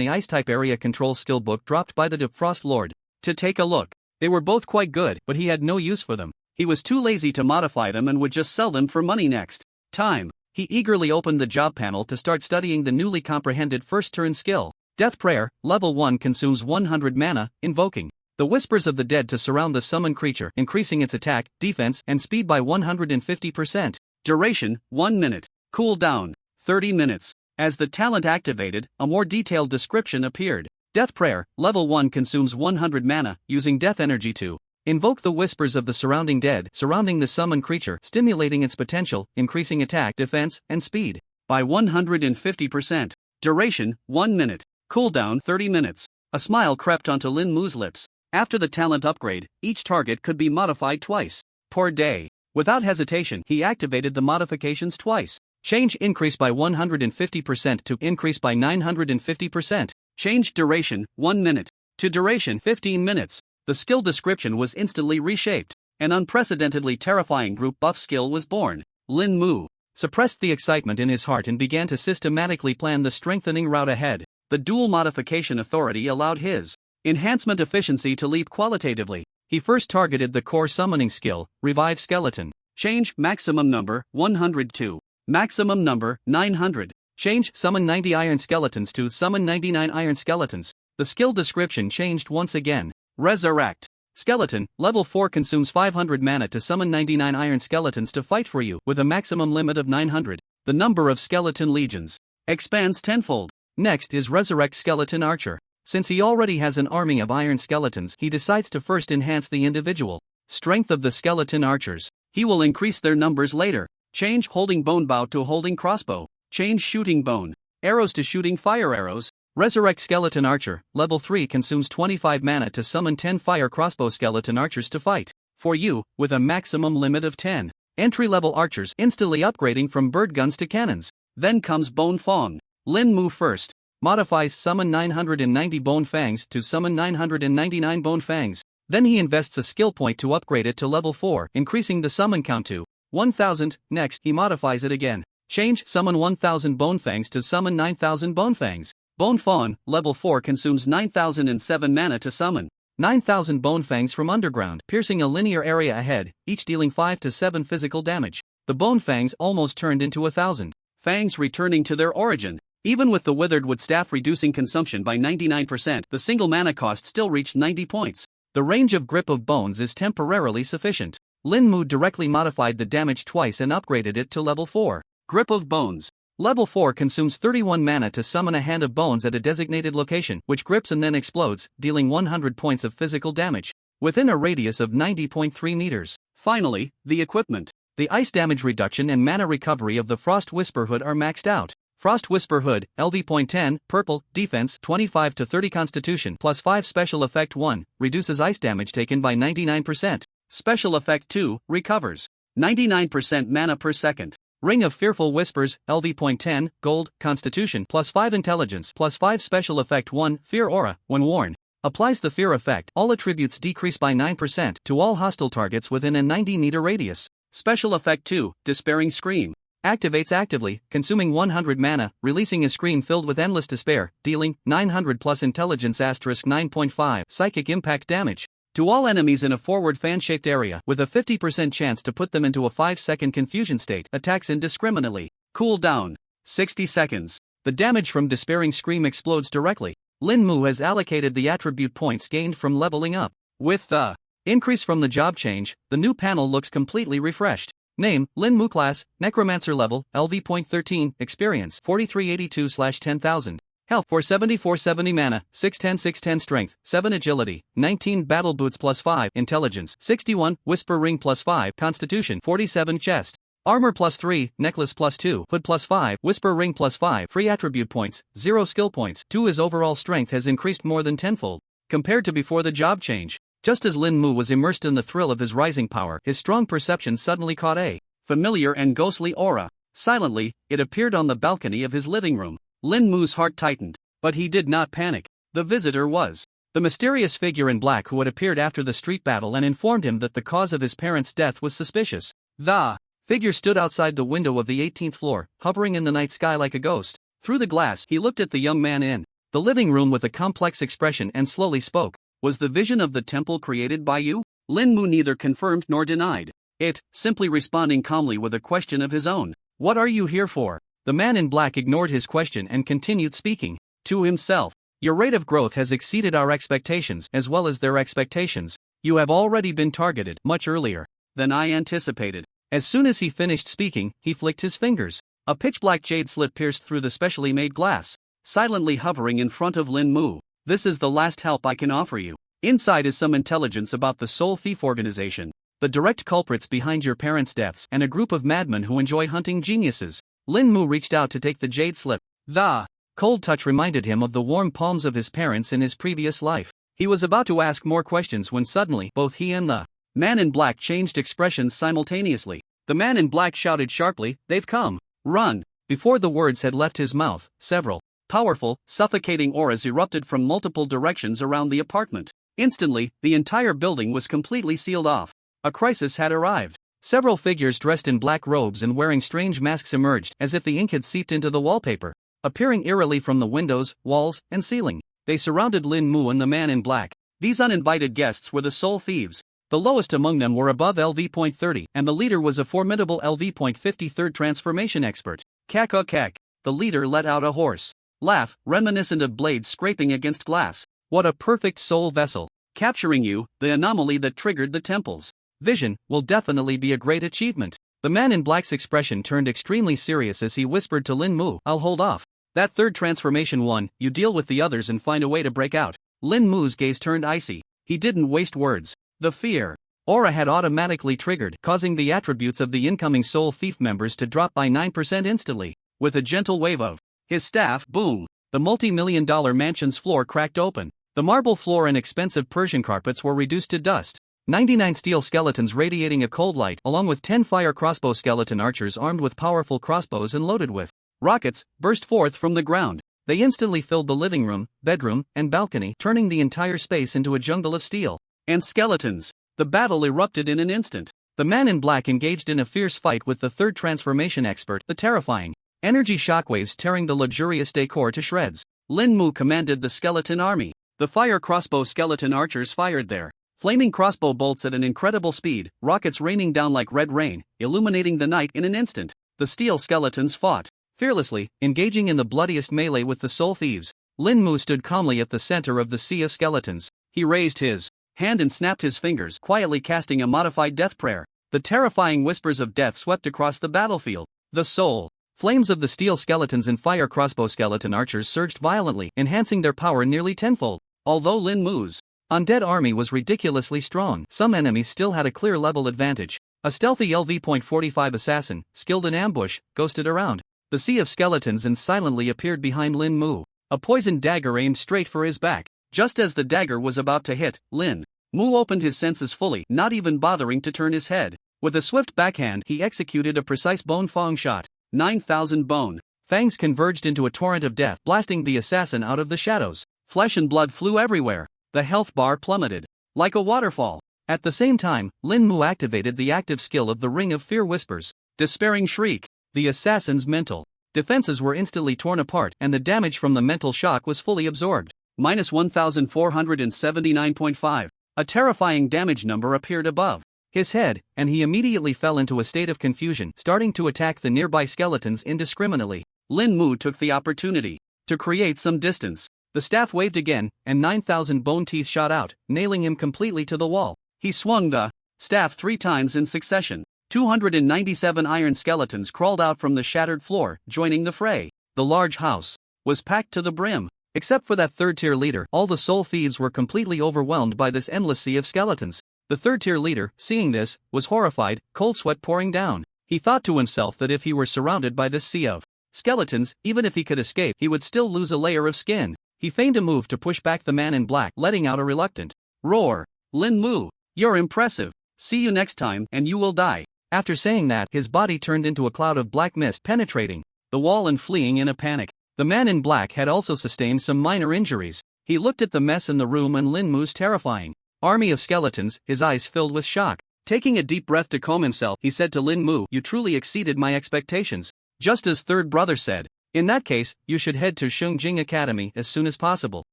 the ice-type area control skill book dropped by the Defrost Lord to take a look. They were both quite good, but he had no use for them. He was too lazy to modify them and would just sell them for money next time. He eagerly opened the job panel to start studying the newly comprehended first turn skill. Death Prayer, level 1 consumes 100 mana, invoking the whispers of the dead to surround the summoned creature, increasing its attack, defense, and speed by 150%. Duration, 1 minute. Cooldown, 30 minutes. As the talent activated, a more detailed description appeared. Death Prayer, level 1 consumes 100 mana, using death energy to invoke the whispers of the surrounding dead, surrounding the summoned creature, stimulating its potential, increasing attack, defense, and speed by 150%. Duration, 1 minute. Cooldown, 30 minutes. A smile crept onto Lin Mu's lips. After the talent upgrade, each target could be modified twice per day. Without hesitation, he activated the modifications twice. Change increase by 150% to increase by 950%. Change duration, 1 minute. To duration, 15 minutes. The skill description was instantly reshaped. An unprecedentedly terrifying group buff skill was born. Lin Mu suppressed the excitement in his heart and began to systematically plan the strengthening route ahead. The dual modification authority allowed his enhancement efficiency to leap qualitatively. He first targeted the core summoning skill, Revive Skeleton. Change maximum number 102. Maximum number 900. Change summon 90 iron skeletons to summon 99 iron skeletons. The skill description changed once again. Resurrect Skeleton, level 4 consumes 500 mana to summon 99 iron skeletons to fight for you, with a maximum limit of 900. The number of skeleton legions expands tenfold. Next is Resurrect Skeleton Archer. Since he already has an army of iron skeletons, he decides to first enhance the individual strength of the skeleton archers. He will increase their numbers later. Change holding bone bow to holding crossbow. Change shooting bone arrows to shooting fire arrows. Resurrect Skeleton Archer, level 3 consumes 25 mana to summon 10 fire crossbow skeleton archers to fight for you, with a maximum limit of 10. Entry-level archers instantly upgrading from bird guns to cannons. Then comes Bone Fang. Lin Mu first modifies summon 990 bone fangs to summon 999 bone fangs. Then he invests a skill point to upgrade it to level 4, increasing the summon count to 1000. Next, he modifies it again. Change summon 1000 bone fangs to summon 9000 bone fangs. Bone Fawn, level 4 consumes 9007 mana to summon 9000 bone fangs from underground, piercing a linear area ahead, each dealing 5 to 7 physical damage. The bone fangs almost turned into 1000 fangs, returning to their origin. Even with the withered wood staff reducing consumption by 99%, the single mana cost still reached 90 points. The range of Grip of Bones is temporarily sufficient. Lin Mu directly modified the damage twice and upgraded it to level 4. Grip of Bones. Level 4 consumes 31 mana to summon a hand of bones at a designated location, which grips and then explodes, dealing 100 points of physical damage within a radius of 90.3 meters. Finally, the equipment. The ice damage reduction and mana recovery of the Frost Whisper Hood are maxed out. Frost Whisper Hood, LV.10, purple, defense, 25 to 30 constitution, plus 5 special effect 1, reduces ice damage taken by 99%. Special effect 2, recovers 99% mana per second. Ring of Fearful Whispers, LV.10, gold, constitution, plus 5 intelligence, plus 5 special effect 1, fear aura, when worn. Applies the fear effect, all attributes decrease by 9% to all hostile targets within a 90-meter radius. Special effect 2, Despairing Scream. Activates actively, consuming 100 mana, releasing a scream filled with endless despair, dealing 900 plus intelligence asterisk 9.5 psychic impact damage to all enemies in a forward fan-shaped area, with a 50% chance to put them into a 5-second confusion state. Attacks indiscriminately. Cool down 60 seconds. The damage from Despairing Scream explodes directly. Lin Mu has allocated the attribute points gained from leveling up. With the increase from the job change, the new panel looks completely refreshed. Name, Lin Mu. Class, Necromancer. Level, LV.13, Experience, 4382/10,000. Health, 470 mana, 610 Strength, 7 Agility, 19 Battle Boots plus 5 Intelligence, 61 Whisper Ring plus 5 Constitution, 47 Chest. Armor plus 3, Necklace plus 2, Hood plus 5, Whisper Ring plus 5, free attribute points, 0 skill points. 2 His overall strength has increased more than tenfold compared to before the job change. Just as Lin Mu was immersed in the thrill of his rising power, his strong perception suddenly caught a familiar and ghostly aura. Silently, it appeared on the balcony of his living room. Lin Mu's heart tightened, but he did not panic. The visitor was the mysterious figure in black who had appeared after the street battle and informed him that the cause of his parents' death was suspicious. The figure stood outside the window of the 18th floor, hovering in the night sky like a ghost. Through the glass, he looked at the young man in the living room with a complex expression and slowly spoke. Was the vision of the temple created by you? Lin Mu neither confirmed nor denied it, simply responding calmly with a question of his own. What are you here for? The man in black ignored his question and continued speaking to himself. Your rate of growth has exceeded our expectations as well as their expectations. You have already been targeted much earlier than I anticipated. As soon as he finished speaking, he flicked his fingers. A pitch-black jade slip pierced through the specially made glass, silently hovering in front of Lin Mu. This is the last help I can offer you. Inside is some intelligence about the Soul Thief organization, the direct culprits behind your parents' deaths, and a group of madmen who enjoy hunting geniuses. Lin Mu reached out to take the jade slip. The cold touch reminded him of the warm palms of his parents in his previous life. He was about to ask more questions when suddenly both he and the man in black changed expressions simultaneously. The man in black shouted sharply, "They've come! Run!" Before the words had left his mouth, several powerful, suffocating auras erupted from multiple directions around the apartment. Instantly, the entire building was completely sealed off. A crisis had arrived. Several figures dressed in black robes and wearing strange masks emerged, as if the ink had seeped into the wallpaper, appearing eerily from the windows, walls, and ceiling. They surrounded Lin Mu and the man in black. These uninvited guests were the Soul Thieves. The lowest among them were above LV.30, and the leader was a formidable LV.53 transformation expert. Kak. The leader let out a hoarse laugh, reminiscent of blades scraping against glass. What a perfect soul vessel. Capturing you, the anomaly that triggered the temple's vision, will definitely be a great achievement. The man in black's expression turned extremely serious as he whispered to Lin Mu, "I'll hold off. That third transformation one, you deal with the others and find a way to break out." Lin Mu's gaze turned icy. He didn't waste words. The fear aura had automatically triggered, causing the attributes of the incoming Soul Thief members to drop by 9% instantly. With a gentle wave of his staff, boom, the multi-million-dollar mansion's floor cracked open. The marble floor and expensive Persian carpets were reduced to dust. 99 steel skeletons radiating a cold light, along with 10 fire crossbow skeleton archers armed with powerful crossbows and loaded with rockets, burst forth from the ground. They instantly filled the living room, bedroom, and balcony, turning the entire space into a jungle of steel and skeletons. The battle erupted in an instant. The man in black engaged in a fierce fight with the third transformation expert, the terrifying energy shockwaves tearing the luxurious decor to shreds. Lin Mu commanded the skeleton army. The fire crossbow skeleton archers fired their flaming crossbow bolts at an incredible speed, rockets raining down like red rain, illuminating the night in an instant. The steel skeletons fought fearlessly, engaging in the bloodiest melee with the Soul Thieves. Lin Mu stood calmly at the center of the sea of skeletons. He raised his hand and snapped his fingers, quietly casting a modified death prayer. The terrifying whispers of death swept across the battlefield. The soul flames of the steel skeletons and fire crossbow skeleton archers surged violently, enhancing their power nearly tenfold. Although Lin Mu's undead army was ridiculously strong, some enemies still had a clear level advantage. A stealthy LV.45 assassin, skilled in ambush, ghosted around the sea of skeletons and silently appeared behind Lin Mu. A poisoned dagger aimed straight for his back. Just as the dagger was about to hit, Lin Mu opened his senses fully, not even bothering to turn his head. With a swift backhand, he executed a precise bone fang shot. 9,000 bone fangs converged into a torrent of death, blasting the assassin out of the shadows. Flesh and blood flew everywhere. The health bar plummeted like a waterfall. At the same time, Lin Mu activated the active skill of the Ring of Fear Whispers. Despairing shriek. The assassin's mental defenses were instantly torn apart, and the damage from the mental shock was fully absorbed. Minus 1,479.5. A terrifying damage number appeared above his head, and he immediately fell into a state of confusion, starting to attack the nearby skeletons indiscriminately. Lin Mu took the opportunity to create some distance. The staff waved again, and 9,000 bone teeth shot out, nailing him completely to the wall. He swung the staff 3 times in succession. 297 iron skeletons crawled out from the shattered floor, joining the fray. The large house was packed to the brim. Except for that third-tier leader, all the Soul Thieves were completely overwhelmed by this endless sea of skeletons. The third-tier leader, seeing this, was horrified, cold sweat pouring down. He thought to himself that if he were surrounded by this sea of skeletons, even if he could escape, he would still lose a layer of skin. He feigned a move to push back the man in black, letting out a reluctant roar. "Lin Mu, you're impressive. See you next time, and you will die." After saying that, his body turned into a cloud of black mist, penetrating the wall and fleeing in a panic. The man in black had also sustained some minor injuries. He looked at the mess in the room and Lin Mu's terrifying army of skeletons, his eyes filled with shock. Taking a deep breath to calm himself, he said to Lin Mu, "You truly exceeded my expectations." Just as third brother said, "In that case, you should head to Xingjing Academy as soon as possible.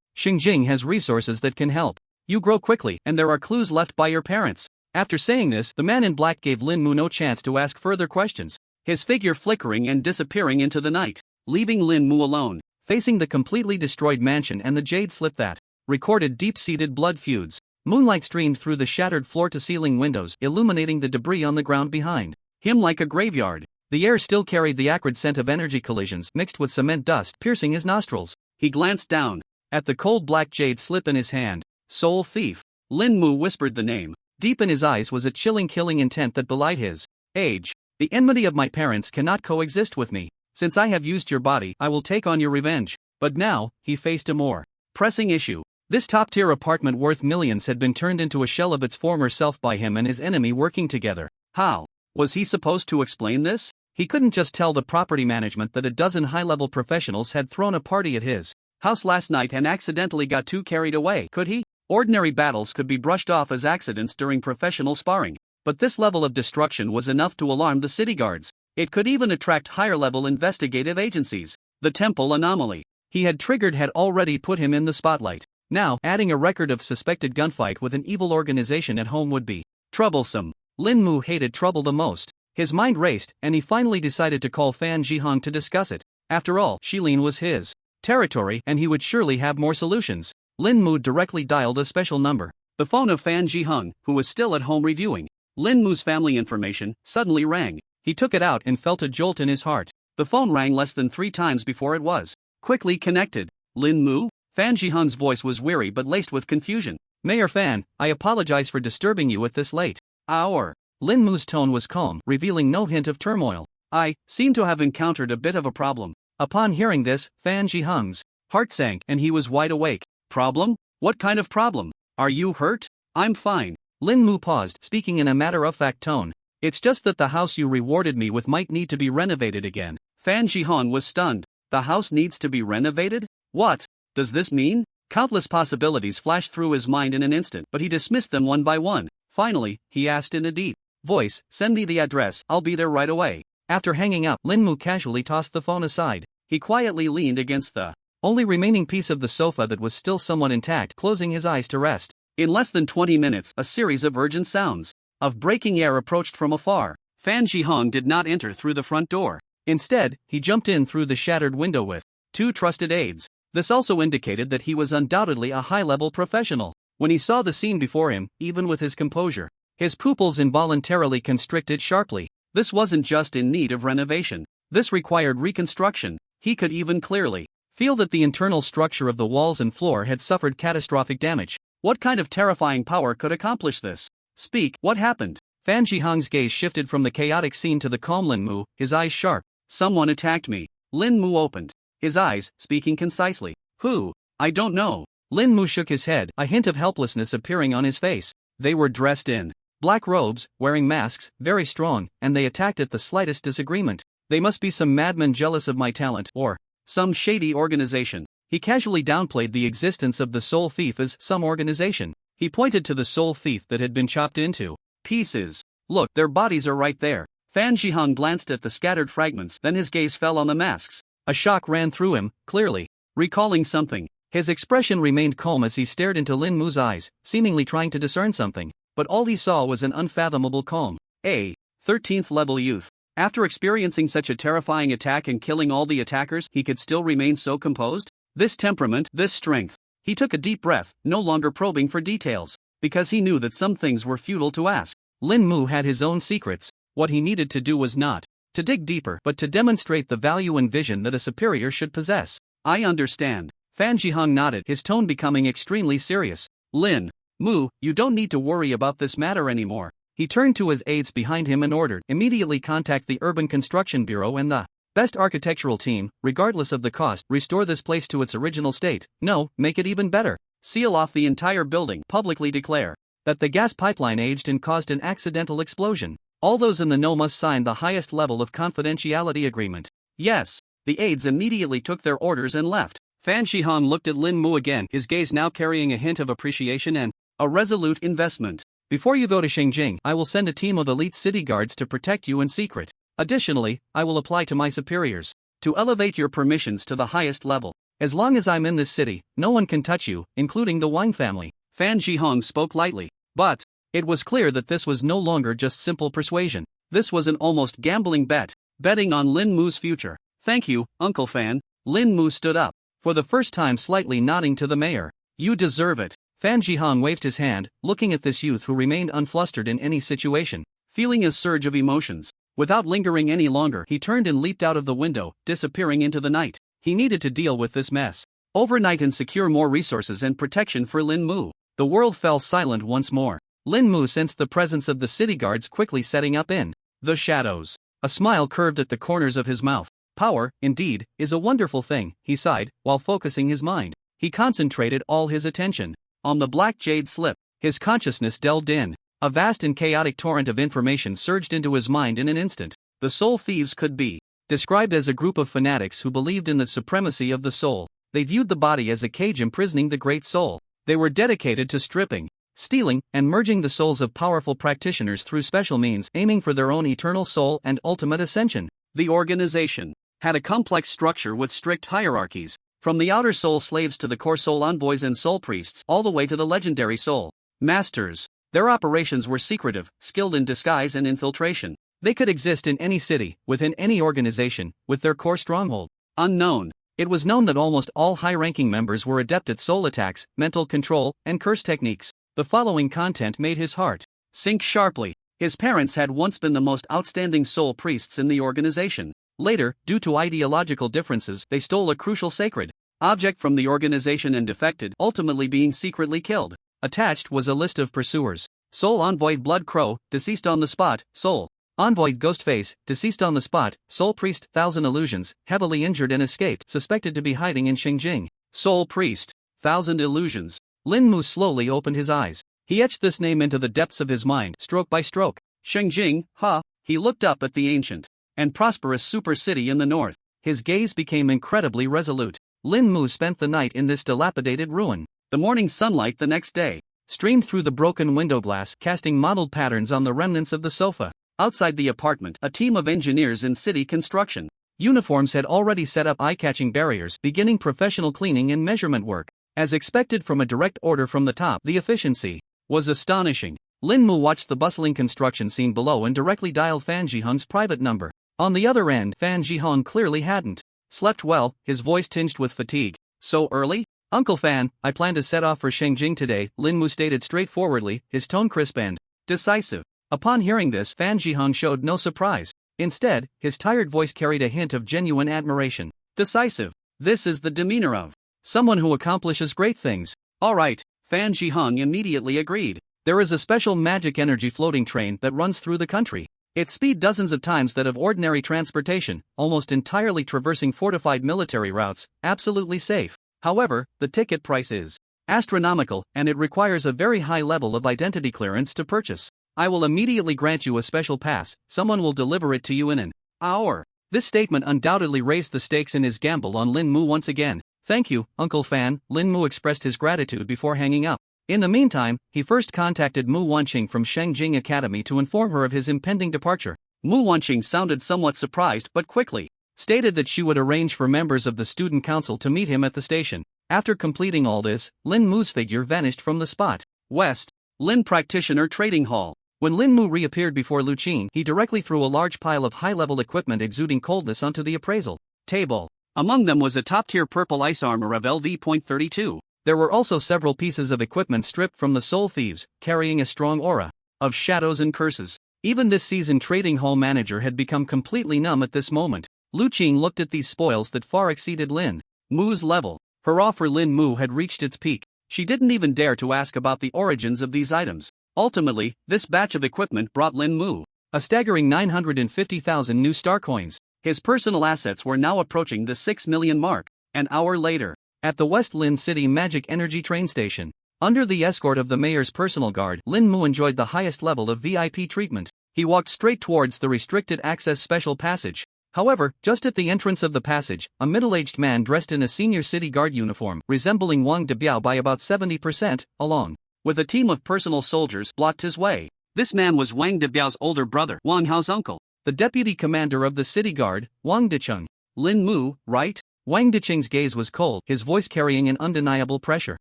Xingjing has resources that can help you grow quickly, and there are clues left by your parents." After saying this, the man in black gave Lin Mu no chance to ask further questions, his figure flickering and disappearing into the night, leaving Lin Mu alone, facing the completely destroyed mansion and the jade slip that recorded deep-seated blood feuds. Moonlight streamed through the shattered floor-to-ceiling windows, illuminating the debris on the ground behind him like a graveyard. The air still carried the acrid scent of energy collisions mixed with cement dust piercing his nostrils. He glanced down at the cold black jade slip in his hand. Soul Thief. Lin Mu whispered the name. Deep in his eyes was a chilling killing intent that belied his age. The enmity of my parents cannot coexist with me. Since I have used your body, I will take on your revenge. But now, he faced a more pressing issue. This top-tier apartment worth millions had been turned into a shell of its former self by him and his enemy working together. How was he supposed to explain this? He couldn't just tell the property management that a dozen high-level professionals had thrown a party at his house last night and accidentally got too carried away, could he? Ordinary battles could be brushed off as accidents during professional sparring, but this level of destruction was enough to alarm the city guards. It could even attract higher-level investigative agencies. The temple anomaly he had triggered had already put him in the spotlight. Now, adding a record of suspected gunfight with an evil organization at home would be troublesome. Lin Mu hated trouble the most. His mind raced, and he finally decided to call Fan Jihong to discuss it. After all, Shilin was his territory, and he would surely have more solutions. Lin Mu directly dialed a special number. The phone of Fan Jihong, who was still at home reviewing Lin Mu's family information, suddenly rang. He took it out and felt a jolt in his heart. The phone rang less than 3 times before it was quickly connected. Lin Mu? Fan Jihong's voice was weary but laced with confusion. Mayor Fan, I apologize for disturbing you at this late hour. Lin Mu's tone was calm, revealing no hint of turmoil. I seem to have encountered a bit of a problem. Upon hearing this, Fan Jihong's heart sank and he was wide awake. Problem? What kind of problem? Are you hurt? I'm fine. Lin Mu paused, speaking in a matter-of-fact tone. It's just that the house you rewarded me with might need to be renovated again. Fan Jihong was stunned. The house needs to be renovated? What does this mean? Countless possibilities flashed through his mind in an instant, but he dismissed them one by one. Finally, he asked in a deep voice, send me the address, I'll be there right away. After hanging up, Lin Mu casually tossed the phone aside. He quietly leaned against the only remaining piece of the sofa that was still somewhat intact, closing his eyes to rest. In less than 20 minutes, a series of urgent sounds of breaking air approached from afar. Fan Jihong did not enter through the front door. Instead, he jumped in through the shattered window with 2 trusted aides. This also indicated that he was undoubtedly a high-level professional. When he saw the scene before him, even with his composure, his pupils involuntarily constricted sharply. This wasn't just in need of renovation. This required reconstruction. He could even clearly feel that the internal structure of the walls and floor had suffered catastrophic damage. What kind of terrifying power could accomplish this? Speak, what happened? Fan Jihong's gaze shifted from the chaotic scene to the calm Lin Mu, his eyes sharp. Someone attacked me. Lin Mu opened his eyes, speaking concisely. Who? I don't know. Lin Mu shook his head, a hint of helplessness appearing on his face. They were dressed in black robes, wearing masks, very strong, and they attacked at the slightest disagreement. They must be some madman jealous of my talent, or some shady organization. He casually downplayed the existence of the Soul Thief as some organization. He pointed to the Soul Thief that had been chopped into pieces. Look, their bodies are right there. Fan Jihong glanced at the scattered fragments, then his gaze fell on the masks. A shock ran through him, clearly recalling something. His expression remained calm as he stared into Lin Mu's eyes, seemingly trying to discern something, but all he saw was an unfathomable calm. A 13th level youth. After experiencing such a terrifying attack and killing all the attackers, he could still remain so composed? This temperament, this strength. He took a deep breath, no longer probing for details, because he knew that some things were futile to ask. Lin Mu had his own secrets. What he needed to do was not to dig deeper, but to demonstrate the value and vision that a superior should possess. I understand. Fan Jihong nodded, his tone becoming extremely serious. Lin Mu, you don't need to worry about this matter anymore. He turned to his aides behind him and ordered, immediately contact the Urban Construction Bureau and the best architectural team, regardless of the cost. Restore this place to its original state. No, make it even better. Seal off the entire building. Publicly declare that the gas pipeline aged and caused an accidental explosion. All those in the know must sign the highest level of confidentiality agreement. Yes. The aides immediately took their orders and left. Fan Jihong looked at Lin Mu again, his gaze now carrying a hint of appreciation and a resolute investment. Before you go to Xingjing, I will send a team of elite city guards to protect you in secret. Additionally, I will apply to my superiors to elevate your permissions to the highest level. As long as I'm in this city, no one can touch you, including the Wang family. Fan Jihong spoke lightly, but it was clear that this was no longer just simple persuasion. This was an almost gambling bet, betting on Lin Mu's future. Thank you, Uncle Fan. Lin Mu stood up, for the first time slightly nodding to the mayor. You deserve it. Fan Jihong waved his hand, looking at this youth who remained unflustered in any situation. Feeling a surge of emotions, Without lingering any longer, he turned and leaped out of the window, disappearing into the night. He needed to deal with this mess overnight and secure more resources and protection for Lin Mu. The world fell silent once more. Lin Mu sensed the presence of the city guards quickly setting up in the shadows. A smile curved at the corners of his mouth. Power, indeed, is a wonderful thing, he sighed, while focusing his mind. He concentrated all his attention on the black jade slip. His consciousness delved in. A vast and chaotic torrent of information surged into his mind in an instant. The soul thieves could be described as a group of fanatics who believed in the supremacy of the soul. They viewed the body as a cage imprisoning the great soul. They were dedicated to stripping, stealing, and merging the souls of powerful practitioners through special means, aiming for their own eternal soul and ultimate ascension. The organization had a complex structure with strict hierarchies, from the outer soul slaves to the core soul envoys and soul priests, all the way to the legendary soul masters. Their operations were secretive, skilled in disguise and infiltration. They could exist in any city, within any organization, with their core stronghold unknown. It was known that almost all high-ranking members were adept at soul attacks, mental control, and curse techniques. The following content made his heart sink sharply. His parents had once been the most outstanding soul priests in the organization. Later, due to ideological differences, they stole a crucial sacred object from the organization and defected, ultimately being secretly killed. Attached was a list of pursuers. Soul Envoy Blood Crow, deceased on the spot. Soul Envoy Ghostface, deceased on the spot. Soul Priest 1000 Illusions, heavily injured and escaped, suspected to be hiding in Xingjing. Soul Priest 1000 Illusions. Lin Mu slowly opened his eyes. He etched this name into the depths of his mind, stroke by stroke. Xingjing, ha! He looked up at the ancient and prosperous super city in the north. His gaze became incredibly resolute. Lin Mu spent the night in this dilapidated ruin. The morning sunlight the next day streamed through the broken window glass, casting mottled patterns on the remnants of the sofa. Outside the apartment, a team of engineers in city construction uniforms had already set up eye-catching barriers, beginning professional cleaning and measurement work. As expected from a direct order from the top, the efficiency was astonishing. Lin Mu watched the bustling construction scene below and directly dialed Fan Jihong's private number. On the other end, Fan Jihong clearly hadn't slept well, his voice tinged with fatigue. So early? Uncle Fan, I plan to set off for Xingjing today, Lin Mu stated straightforwardly, his tone crisp and decisive. Upon hearing this, Fan Jihong showed no surprise. Instead, his tired voice carried a hint of genuine admiration. Decisive. This is the demeanor of someone who accomplishes great things. All right, Fan Jihong immediately agreed. There is a special magic energy floating train that runs through the country. Its speed dozens of times that of ordinary transportation, almost entirely traversing fortified military routes, absolutely safe. However, the ticket price is astronomical, and it requires a very high level of identity clearance to purchase. I will immediately grant you a special pass. Someone will deliver it to you in an hour. This statement undoubtedly raised the stakes in his gamble on Lin Mu once again. Thank you, Uncle Fan, Lin Mu expressed his gratitude before hanging up. In the meantime, he first contacted Mu Wanqing from Shengjing Academy to inform her of his impending departure. Mu Wanqing sounded somewhat surprised but quickly stated that she would arrange for members of the student council to meet him at the station. After completing all this, Lin Mu's figure vanished from the spot. West, Lin Practitioner Trading Hall. When Lin Mu reappeared before Lu Qin, he directly threw a large pile of high-level equipment exuding coldness onto the appraisal table. Among them was a top-tier purple ice armor of LV.32. There were also several pieces of equipment stripped from the soul thieves, carrying a strong aura of shadows and curses. Even this seasoned trading hall manager had become completely numb at this moment. Lu Qin looked at these spoils that far exceeded Lin Mu's level. Her awe for Lin Mu had reached its peak. She didn't even dare to ask about the origins of these items. Ultimately, this batch of equipment brought Lin Mu a staggering 950,000 new star coins. His personal assets were now approaching the 6 million mark. An hour later, at the West Lin City Magic Energy train station, under the escort of the mayor's personal guard, Lin Mu enjoyed the highest level of VIP treatment. He walked straight towards the restricted access special passage. However, just at the entrance of the passage, a middle-aged man dressed in a senior city guard uniform, resembling Wang Debiao by about 70%, along with a team of personal soldiers, blocked his way. This man was Wang Debiao's older brother, Wang Hao's uncle, the deputy commander of the city guard, Wang Dicheng. Lin Mu, right? Wang Dicheng's gaze was cold, his voice carrying an undeniable pressure.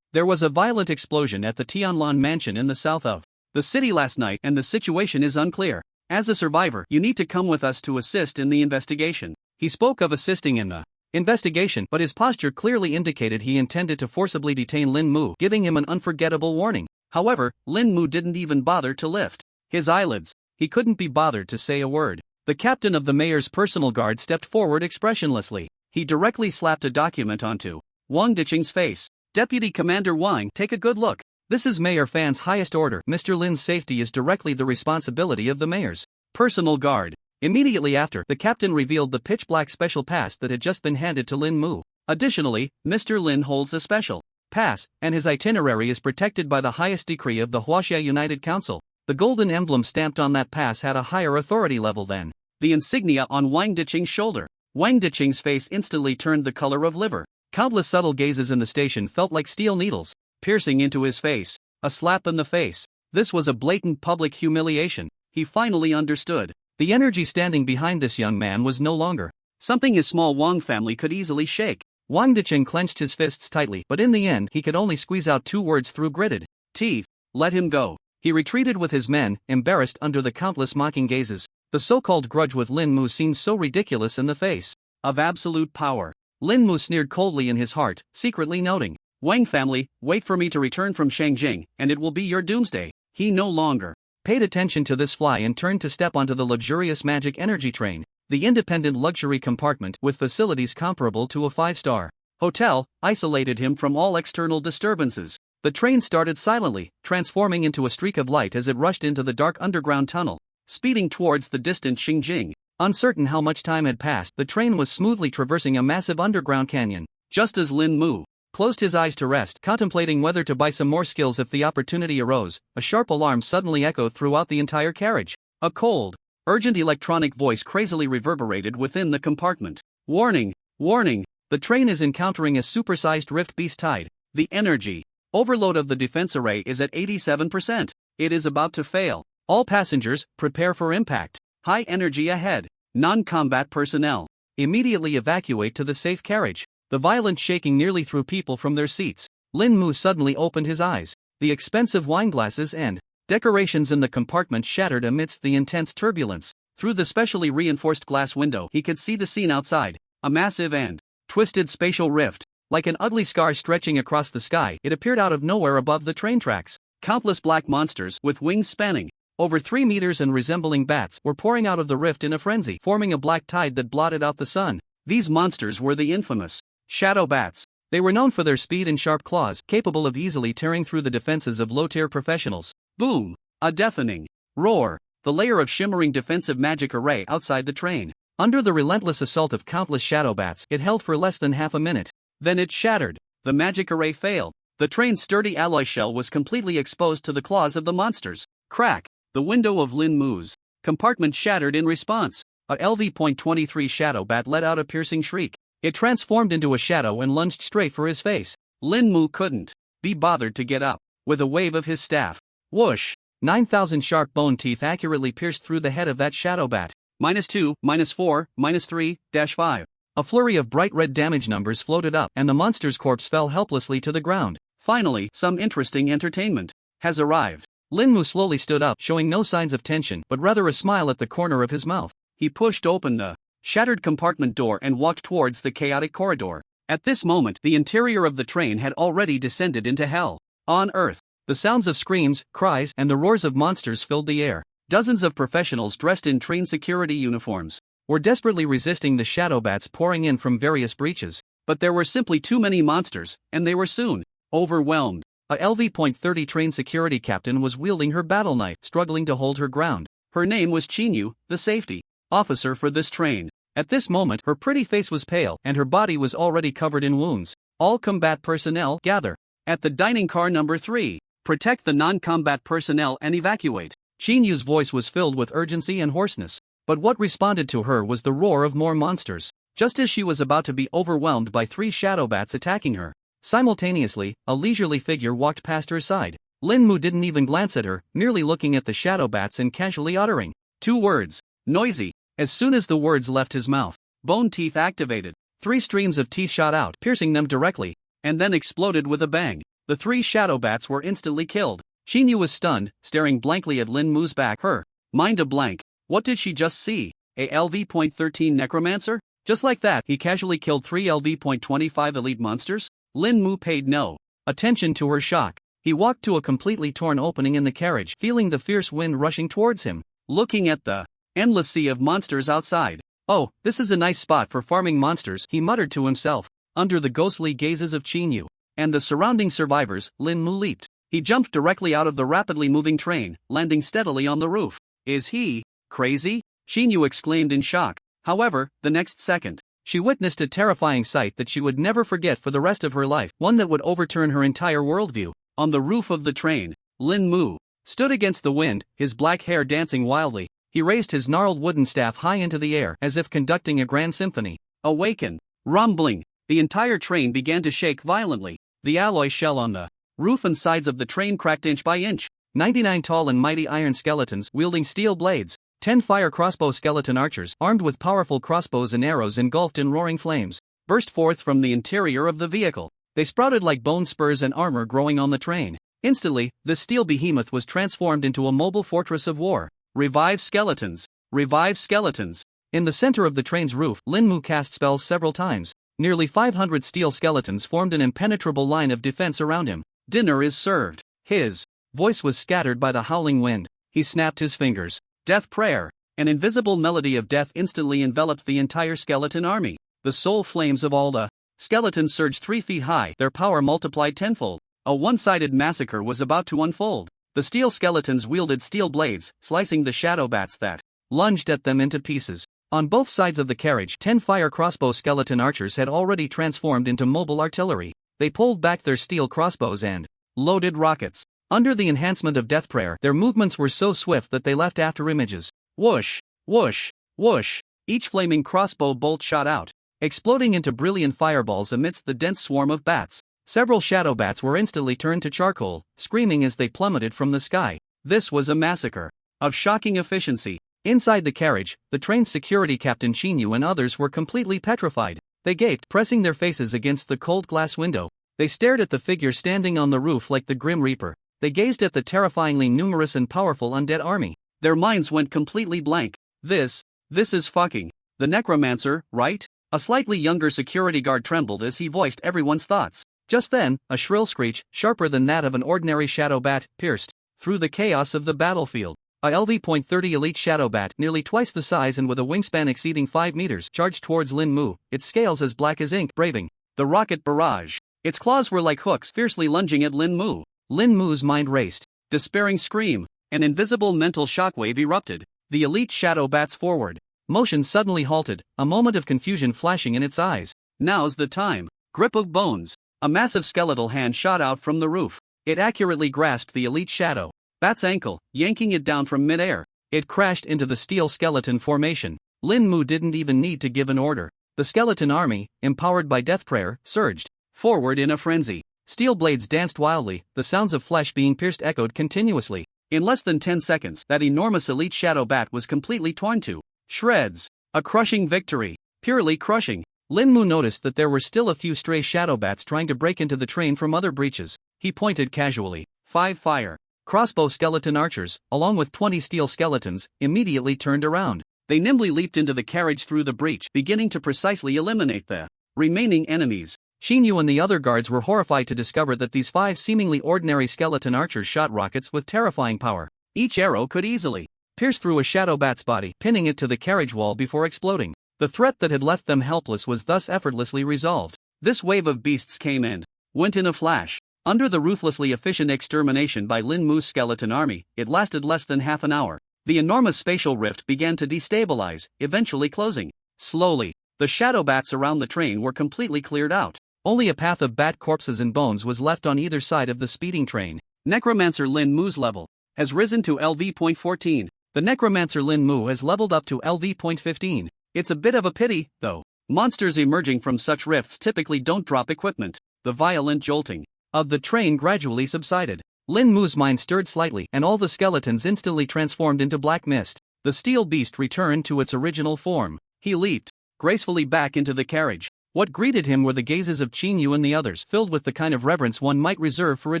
There was a violent explosion at the Tianlan mansion in the south of the city last night, and the situation is unclear. As a survivor, you need to come with us to assist in the investigation. He spoke of assisting in the investigation, but his posture clearly indicated he intended to forcibly detain Lin Mu, giving him an unforgettable warning. However, Lin Mu didn't even bother to lift his eyelids. He couldn't be bothered to say a word. The captain of the mayor's personal guard stepped forward expressionlessly. He directly slapped a document onto Wang Diqing's face. Deputy Commander Wang, take a good look. This is Mayor Fan's highest order. Mr. Lin's safety is directly the responsibility of the mayor's personal guard. Immediately after, the captain revealed the pitch-black special pass that had just been handed to Lin Mu. Additionally, Mr. Lin holds a special pass, and his itinerary is protected by the highest decree of the Huaxia United Council. The golden emblem stamped on that pass had a higher authority level than the insignia on Wang Diqing's shoulder. Wang Diqing's face instantly turned the color of liver. Countless subtle gazes in the station felt like steel needles, piercing into his face. A slap in the face. This was a blatant public humiliation. He finally understood. The energy standing behind this young man was no longer something his small Wang family could easily shake. Wang Diqing clenched his fists tightly, but in the end he could only squeeze out 2 words through gritted teeth. Let him go. He retreated with his men, embarrassed under the countless mocking gazes. The so-called grudge with Lin Mu seemed so ridiculous in the face of absolute power. Lin Mu sneered coldly in his heart, secretly noting, Wang family, wait for me to return from Shangjing, and it will be your doomsday. He no longer paid attention to this fly and turned to step onto the luxurious magic energy train, the independent luxury compartment with facilities comparable to a 5-star hotel, isolated him from all external disturbances. The train started silently, transforming into a streak of light as it rushed into the dark underground tunnel, speeding towards the distant Xingjing. Uncertain how much time had passed, the train was smoothly traversing a massive underground canyon. Just as Lin Mu closed his eyes to rest, contemplating whether to buy some more skills if the opportunity arose, a sharp alarm suddenly echoed throughout the entire carriage. A cold, urgent electronic voice crazily reverberated within the compartment. Warning! Warning! The train is encountering a supersized rift beast tide. The energy overload of the defense array is at 87%. It is about to fail. All passengers, prepare for impact. High energy ahead. Non-combat personnel, immediately evacuate to the safe carriage. The violent shaking nearly threw people from their seats. Lin Mu suddenly opened his eyes. The expensive wine glasses and decorations in the compartment shattered amidst the intense turbulence. Through the specially reinforced glass window, he could see the scene outside. A massive and twisted spatial rift. Like an ugly scar stretching across the sky, it appeared out of nowhere above the train tracks. Countless black monsters, with wings spanning over 3 meters and resembling bats, were pouring out of the rift in a frenzy, forming a black tide that blotted out the sun. These monsters were the infamous shadow bats. They were known for their speed and sharp claws, capable of easily tearing through the defenses of low-tier professionals. Boom! A deafening roar. The layer of shimmering defensive magic array outside the train. Under the relentless assault of countless shadow bats, it held for less than half a minute. Then it shattered. The magic array failed. The train's sturdy alloy shell was completely exposed to the claws of the monsters. Crack! The window of Lin Mu's compartment shattered in response. A LV.23 shadow bat let out a piercing shriek. It transformed into a shadow and lunged straight for his face. Lin Mu couldn't be bothered to get up. With a wave of his staff, whoosh! 9,000 sharp bone teeth accurately pierced through the head of that shadow bat. -2, -4, -3, -5. A flurry of bright red damage numbers floated up, and the monster's corpse fell helplessly to the ground. Finally, some interesting entertainment has arrived. Lin Mu slowly stood up, showing no signs of tension, but rather a smile at the corner of his mouth. He pushed open the shattered compartment door and walked towards the chaotic corridor. At this moment, the interior of the train had already descended into hell. On Earth, the sounds of screams, cries, and the roars of monsters filled the air. Dozens of professionals dressed in train security uniforms were desperately resisting the shadow bats pouring in from various breaches. But there were simply too many monsters, and they were soon overwhelmed. A LV.30 train security captain was wielding her battle knife, struggling to hold her ground. Her name was Qinyu, the safety officer for this train. At this moment, her pretty face was pale, and her body was already covered in wounds. All combat personnel, gather at the dining car number 3. Protect the non-combat personnel and evacuate. Qinyu's voice was filled with urgency and hoarseness. But what responded to her was the roar of more monsters. Just as she was about to be overwhelmed by 3 shadow bats attacking her, simultaneously, a leisurely figure walked past her side. Lin Mu didn't even glance at her, merely looking at the shadow bats and casually uttering 2 words. Noisy. As soon as the words left his mouth, bone teeth activated. 3 streams of teeth shot out, piercing them directly, and then exploded with a bang. The 3 shadow bats were instantly killed. Xinyu was stunned, staring blankly at Lin Mu's back, her mind a blank. What did she just see? A LV.13 necromancer? Just like that, he casually killed 3 LV.25 elite monsters? Lin Mu paid no attention to her shock. He walked to a completely torn opening in the carriage, feeling the fierce wind rushing towards him. Looking at the endless sea of monsters outside. "Oh, this is a nice spot for farming monsters," he muttered to himself. Under the ghostly gazes of Chinyu and the surrounding survivors, Lin Mu leaped. He jumped directly out of the rapidly moving train, landing steadily on the roof. "Is he crazy?" Chinyu exclaimed in shock. However, the next second, she witnessed a terrifying sight that she would never forget for the rest of her life, one that would overturn her entire worldview. On the roof of the train, Lin Mu stood against the wind, his black hair dancing wildly. He raised his gnarled wooden staff high into the air as if conducting a grand symphony. Awaken! Rumbling! The entire train began to shake violently. The alloy shell on the roof and sides of the train cracked inch by inch. 99 tall and mighty iron skeletons wielding steel blades. 10 fire crossbow skeleton archers, armed with powerful crossbows and arrows engulfed in roaring flames, burst forth from the interior of the vehicle. They sprouted like bone spurs and armor growing on the train. Instantly, the steel behemoth was transformed into a mobile fortress of war. Revive skeletons! Revive skeletons! In the center of the train's roof, Lin Mu cast spells several times. Nearly 500 steel skeletons formed an impenetrable line of defense around him. Dinner is served. His voice was scattered by the howling wind. He snapped his fingers. Death prayer. An invisible melody of death instantly enveloped the entire skeleton army. The soul flames of all the skeletons surged 3 feet high, their power multiplied tenfold. A one-sided massacre was about to unfold. The steel skeletons wielded steel blades, slicing the shadow bats that lunged at them into pieces. On both sides of the carriage, 10 fire crossbow skeleton archers had already transformed into mobile artillery. They pulled back their steel crossbows and loaded rockets. Under the enhancement of death prayer, their movements were so swift that they left after images. Whoosh, whoosh, whoosh. Each flaming crossbow bolt shot out, exploding into brilliant fireballs amidst the dense swarm of bats. Several shadow bats were instantly turned to charcoal, screaming as they plummeted from the sky. This was a massacre of shocking efficiency. Inside the carriage, the train's security captain Chinyu and others were completely petrified. They gaped, pressing their faces against the cold glass window. They stared at the figure standing on the roof like the Grim Reaper. They gazed at the terrifyingly numerous and powerful undead army. Their minds went completely blank. This is fucking the necromancer, right? A slightly younger security guard trembled as he voiced everyone's thoughts. Just then, a shrill screech, sharper than that of an ordinary shadow bat, pierced through the chaos of the battlefield. A LV.30 elite shadow bat, nearly twice the size and with a wingspan exceeding 5 meters, charged towards Lin Mu, its scales as black as ink, braving the rocket barrage. Its claws were like hooks, fiercely lunging at Lin Mu. Lin Mu's mind raced. Despairing scream. An invisible mental shockwave erupted. The elite shadow bat's forward motion suddenly halted, a moment of confusion flashing in its eyes. Now's the time. Grip of bones. A massive skeletal hand shot out from the roof. It accurately grasped the elite shadow bat's ankle, yanking it down from midair. It crashed into the steel skeleton formation. Lin Mu didn't even need to give an order. The skeleton army, empowered by death prayer, surged forward in a frenzy. Steel blades danced wildly, the sounds of flesh being pierced echoed continuously. In less than 10 seconds, that enormous elite shadow bat was completely torn to shreds. A crushing victory. Purely crushing. Lin Mu noticed that there were still a few stray shadow bats trying to break into the train from other breaches. He pointed casually. 5 fire crossbow skeleton archers, along with 20 steel skeletons, immediately turned around. They nimbly leaped into the carriage through the breach, beginning to precisely eliminate the remaining enemies. Shinyu and the other guards were horrified to discover that these 5 seemingly ordinary skeleton archers shot rockets with terrifying power. Each arrow could easily pierce through a shadow bat's body, pinning it to the carriage wall before exploding. The threat that had left them helpless was thus effortlessly resolved. This wave of beasts came and went in a flash. Under the ruthlessly efficient extermination by Lin Mu's skeleton army, it lasted less than half an hour. The enormous spatial rift began to destabilize, eventually closing. Slowly, the shadow bats around the train were completely cleared out. Only a path of bat corpses and bones was left on either side of the speeding train. Necromancer Lin Mu's level has risen to LV.14. The Necromancer Lin Mu has leveled up to LV.15. It's a bit of a pity, though. Monsters emerging from such rifts typically don't drop equipment. The violent jolting of the train gradually subsided. Lin Mu's mind stirred slightly, and all the skeletons instantly transformed into black mist. The steel beast returned to its original form. He leaped gracefully back into the carriage. What greeted him were the gazes of Chinyu and the others, filled with the kind of reverence one might reserve for a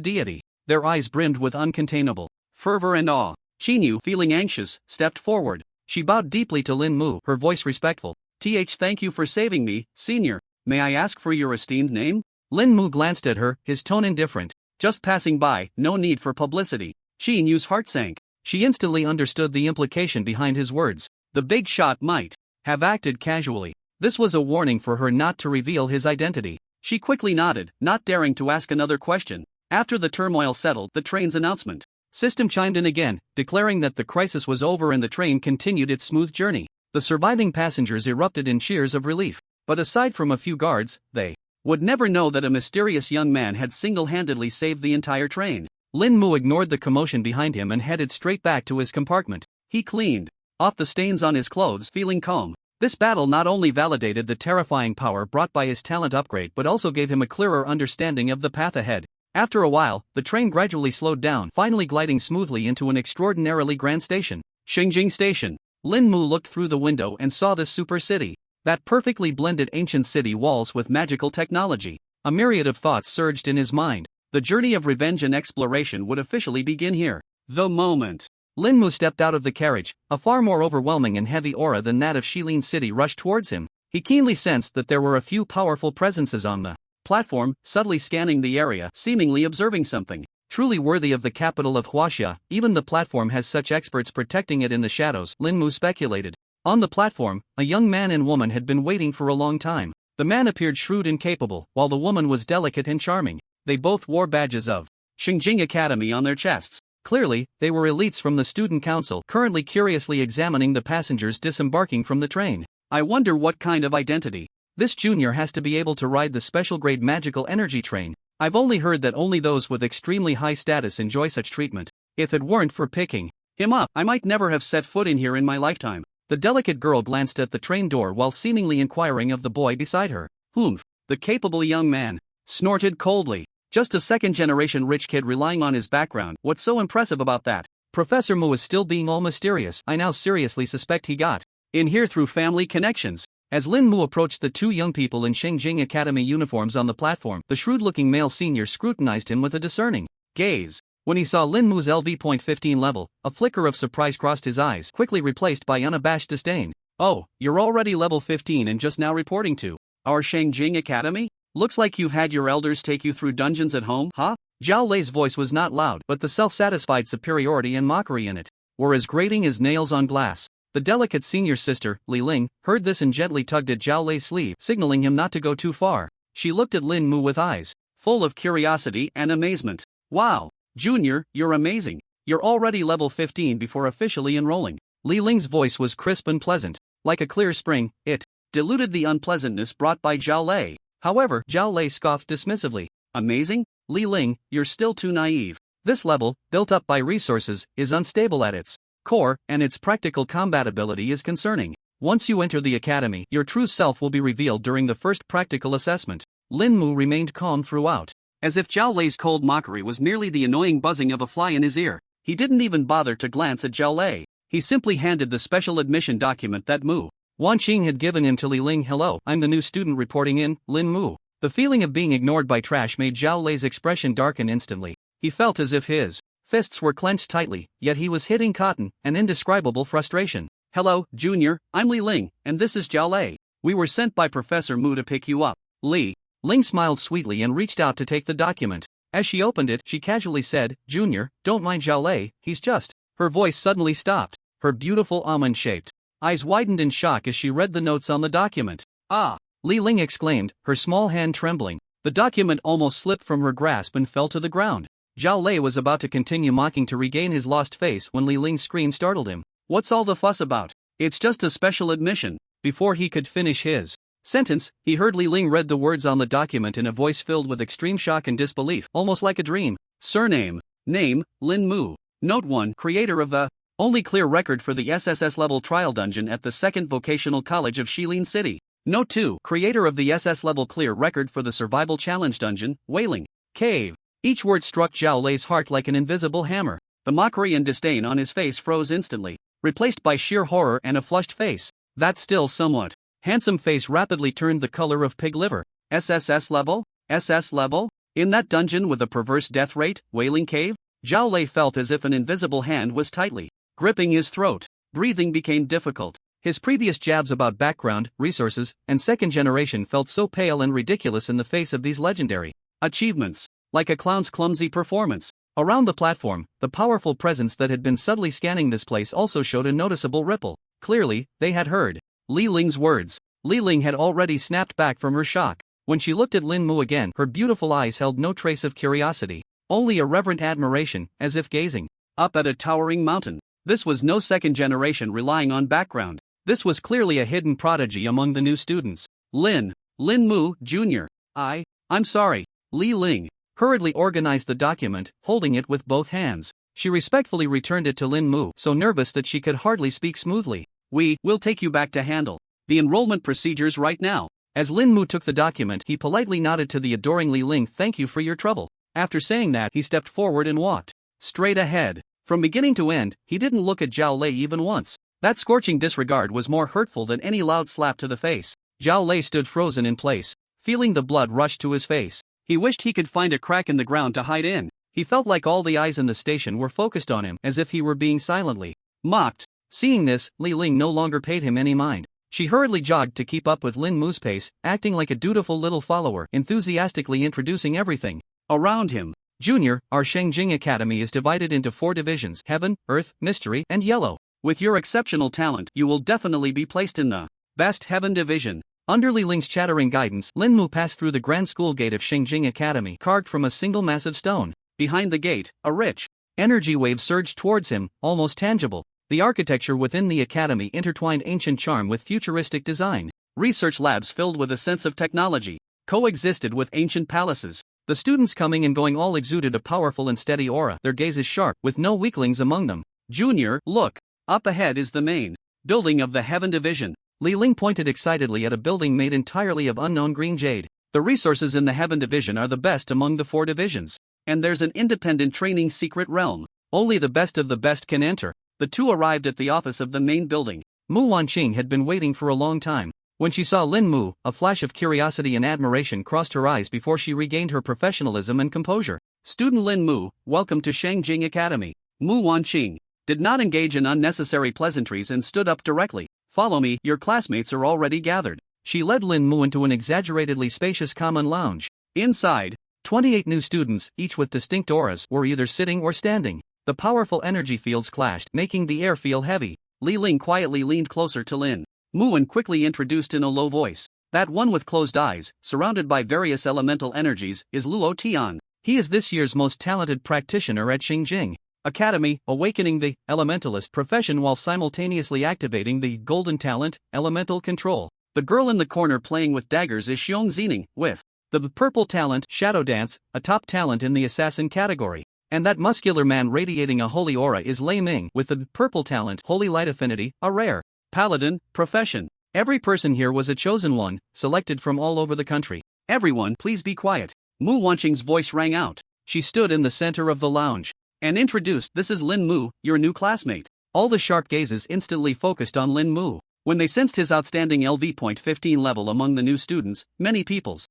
deity. Their eyes brimmed with uncontainable fervor and awe. Chinyu, feeling anxious, stepped forward. She bowed deeply to Lin Mu, her voice respectful. Thank you for saving me, senior. May I ask for your esteemed name? Lin Mu glanced at her, his tone indifferent. Just passing by, no need for publicity. Chinyu's heart sank. She instantly understood the implication behind his words. The big shot might have acted casually. This was a warning for her not to reveal his identity. She quickly nodded, not daring to ask another question. After the turmoil settled, the train's announcement system chimed in again, declaring that the crisis was over and the train continued its smooth journey. The surviving passengers erupted in cheers of relief. But aside from a few guards, they would never know that a mysterious young man had single-handedly saved the entire train. Lin Mu ignored the commotion behind him and headed straight back to his compartment. He cleaned off the stains on his clothes, feeling calm. This battle not only validated the terrifying power brought by his talent upgrade but also gave him a clearer understanding of the path ahead. After a while, the train gradually slowed down, finally gliding smoothly into an extraordinarily grand station. Xingjing Station. Lin Mu looked through the window and saw this super city. That perfectly blended ancient city walls with magical technology. A myriad of thoughts surged in his mind. The journey of revenge and exploration would officially begin here. The moment Lin Mu stepped out of the carriage, a far more overwhelming and heavy aura than that of Shilin City rushed towards him. He keenly sensed that there were a few powerful presences on the platform, subtly scanning the area, seemingly observing something truly worthy of the capital of Huaxia. Even the platform has such experts protecting it in the shadows, Lin Mu speculated. On the platform, a young man and woman had been waiting for a long time. The man appeared shrewd and capable, while the woman was delicate and charming. They both wore badges of Xingjing Academy on their chests. Clearly, they were elites from the student council, currently curiously examining the passengers disembarking from the train. I wonder what kind of identity this junior has to be able to ride the special grade magical energy train. I've only heard that only those with extremely high status enjoy such treatment. If it weren't for picking him up, I might never have set foot in here in my lifetime. The delicate girl glanced at the train door while seemingly inquiring of the boy beside her. Humph, the capable young man snorted coldly. Just a second-generation rich kid relying on his background. What's so impressive about that? Professor Mu is still being all mysterious. I now seriously suspect he got in here through family connections. As Lin Mu approached the two young people in Xingjing Academy uniforms on the platform, the shrewd-looking male senior scrutinized him with a discerning gaze. When he saw Lin Mu's LV.15 level, a flicker of surprise crossed his eyes, quickly replaced by unabashed disdain. Oh, you're already level 15 and just now reporting to our Xingjing Academy? Looks like you've had your elders take you through dungeons at home, huh? Zhao Lei's voice was not loud, but the self-satisfied superiority and mockery in it were as grating as nails on glass. The delicate senior sister, Li Ling, heard this and gently tugged at Zhao Lei's sleeve, signaling him not to go too far. She looked at Lin Mu with eyes full of curiosity and amazement. Wow, Junior, you're amazing. You're already level 15 before officially enrolling. Li Ling's voice was crisp and pleasant. Like a clear spring, it diluted the unpleasantness brought by Zhao Lei. However, Zhao Lei scoffed dismissively. Amazing? Li Ling, you're still too naive. This level, built up by resources, is unstable at its core, and its practical combatability is concerning. Once you enter the academy, your true self will be revealed during the first practical assessment. Lin Mu remained calm throughout. As if Zhao Lei's cold mockery was merely the annoying buzzing of a fly in his ear, he didn't even bother to glance at Zhao Lei. He simply handed the special admission document that Mu Wanqing had given him to Li Ling. Hello, I'm the new student reporting in, Lin Mu. The feeling of being ignored by trash made Zhao Lei's expression darken instantly. He felt as if his fists were clenched tightly, yet he was hitting cotton, an indescribable frustration. Hello, Junior, I'm Li Ling, and this is Zhao Lei. We were sent by Professor Mu to pick you up. Li Ling smiled sweetly and reached out to take the document. As she opened it, she casually said, Junior, don't mind Zhao Lei, he's just. Her voice suddenly stopped. Her beautiful almond-shaped eyes widened in shock as she read the notes on the document. Ah! Li Ling exclaimed, her small hand trembling. The document almost slipped from her grasp and fell to the ground. Zhao Lei was about to continue mocking to regain his lost face when Li Ling's scream startled him. What's all the fuss about? It's just a special admission. Before he could finish his sentence, he heard Li Ling read the words on the document in a voice filled with extreme shock and disbelief, almost like a dream. Surname. Name, Lin Mu. Note 1. Creator of the only clear record for the SSS level trial dungeon at the 2nd Vocational College of Shilin City. Note 2. Creator of the SS level clear record for the Survival Challenge dungeon, Wailing Cave. Each word struck Zhao Lei's heart like an invisible hammer. The mockery and disdain on his face froze instantly, replaced by sheer horror and a flushed face. That still somewhat handsome face rapidly turned the color of pig liver. SSS level? SS level? In that dungeon with a perverse death rate, Wailing Cave? Zhao Lei felt as if an invisible hand was tightly gripping his throat. Breathing became difficult. His previous jabs about background, resources, and second generation felt so pale and ridiculous in the face of these legendary achievements. Like a clown's clumsy performance. Around the platform, the powerful presence that had been subtly scanning this place also showed a noticeable ripple. Clearly, they had heard Li Ling's words. Li Ling had already snapped back from her shock. When she looked at Lin Mu again, her beautiful eyes held no trace of curiosity, only a reverent admiration, as if gazing up at a towering mountain. This was no second generation relying on background. This was clearly a hidden prodigy among the new students. Lin Mu, Jr. I'm sorry. Li Ling hurriedly organized the document, holding it with both hands. She respectfully returned it to Lin Mu, so nervous that she could hardly speak smoothly. We'll take you back to handle the enrollment procedures right now. As Lin Mu took the document, he politely nodded to the adoring Li Ling. Thank you for your trouble. After saying that, he stepped forward and walked straight ahead. From beginning to end, he didn't look at Zhao Lei even once. That scorching disregard was more hurtful than any loud slap to the face. Zhao Lei stood frozen in place, feeling the blood rush to his face. He wished he could find a crack in the ground to hide in. He felt like all the eyes in the station were focused on him, as if he were being silently mocked. Seeing this, Li Ling no longer paid him any mind. She hurriedly jogged to keep up with Lin Mu's pace, acting like a dutiful little follower, enthusiastically introducing everything around him. Junior, our Shengjing Academy is divided into 4 divisions: Heaven, Earth, Mystery, and Yellow. With your exceptional talent, you will definitely be placed in the best Heaven division. Under Li Ling's chattering guidance, Lin Mu passed through the grand school gate of Shengjing Academy, carved from a single massive stone. Behind the gate, a rich energy wave surged towards him, almost tangible. The architecture within the academy intertwined ancient charm with futuristic design. Research labs filled with a sense of technology coexisted with ancient palaces. The students coming and going all exuded a powerful and steady aura, their gazes sharp, with no weaklings among them. Junior, look. Up ahead is the main building of the Heaven division. Li Ling pointed excitedly at a building made entirely of unknown green jade. The resources in the Heaven division are the best among the 4 divisions. And there's an independent training secret realm. Only the best of the best can enter. The two arrived at the office of the main building. Mu Wanqing had been waiting for a long time. When she saw Lin Mu, a flash of curiosity and admiration crossed her eyes before she regained her professionalism and composure. Student Lin Mu, welcome to Shengjing Academy. Mu Wanqing did not engage in unnecessary pleasantries and stood up directly. Follow me, your classmates are already gathered. She led Lin Mu into an exaggeratedly spacious common lounge. Inside, 28 new students, each with distinct auras, were either sitting or standing. The powerful energy fields clashed, making the air feel heavy. Li Ling quietly leaned closer to Lin Mu and quickly introduced in a low voice. That one with closed eyes, surrounded by various elemental energies, is Luo Tian. He is this year's most talented practitioner at Shengjing Academy, awakening the elementalist profession while simultaneously activating the golden talent, elemental control. The girl in the corner playing with daggers is Xiong Zining, with the purple talent, Shadow Dance, a top talent in the assassin category. And that muscular man radiating a holy aura is Lei Ming, with the purple talent, Holy Light Affinity, a rare paladin profession. Every person here was a chosen one, selected from all over the country. Everyone, please be quiet. Mu Wanqing's voice rang out. She stood in the center of the lounge and introduced, this is Lin Mu, your new classmate. All the sharp gazes instantly focused on Lin Mu. When they sensed his outstanding LV.15 level among the new students, many pupils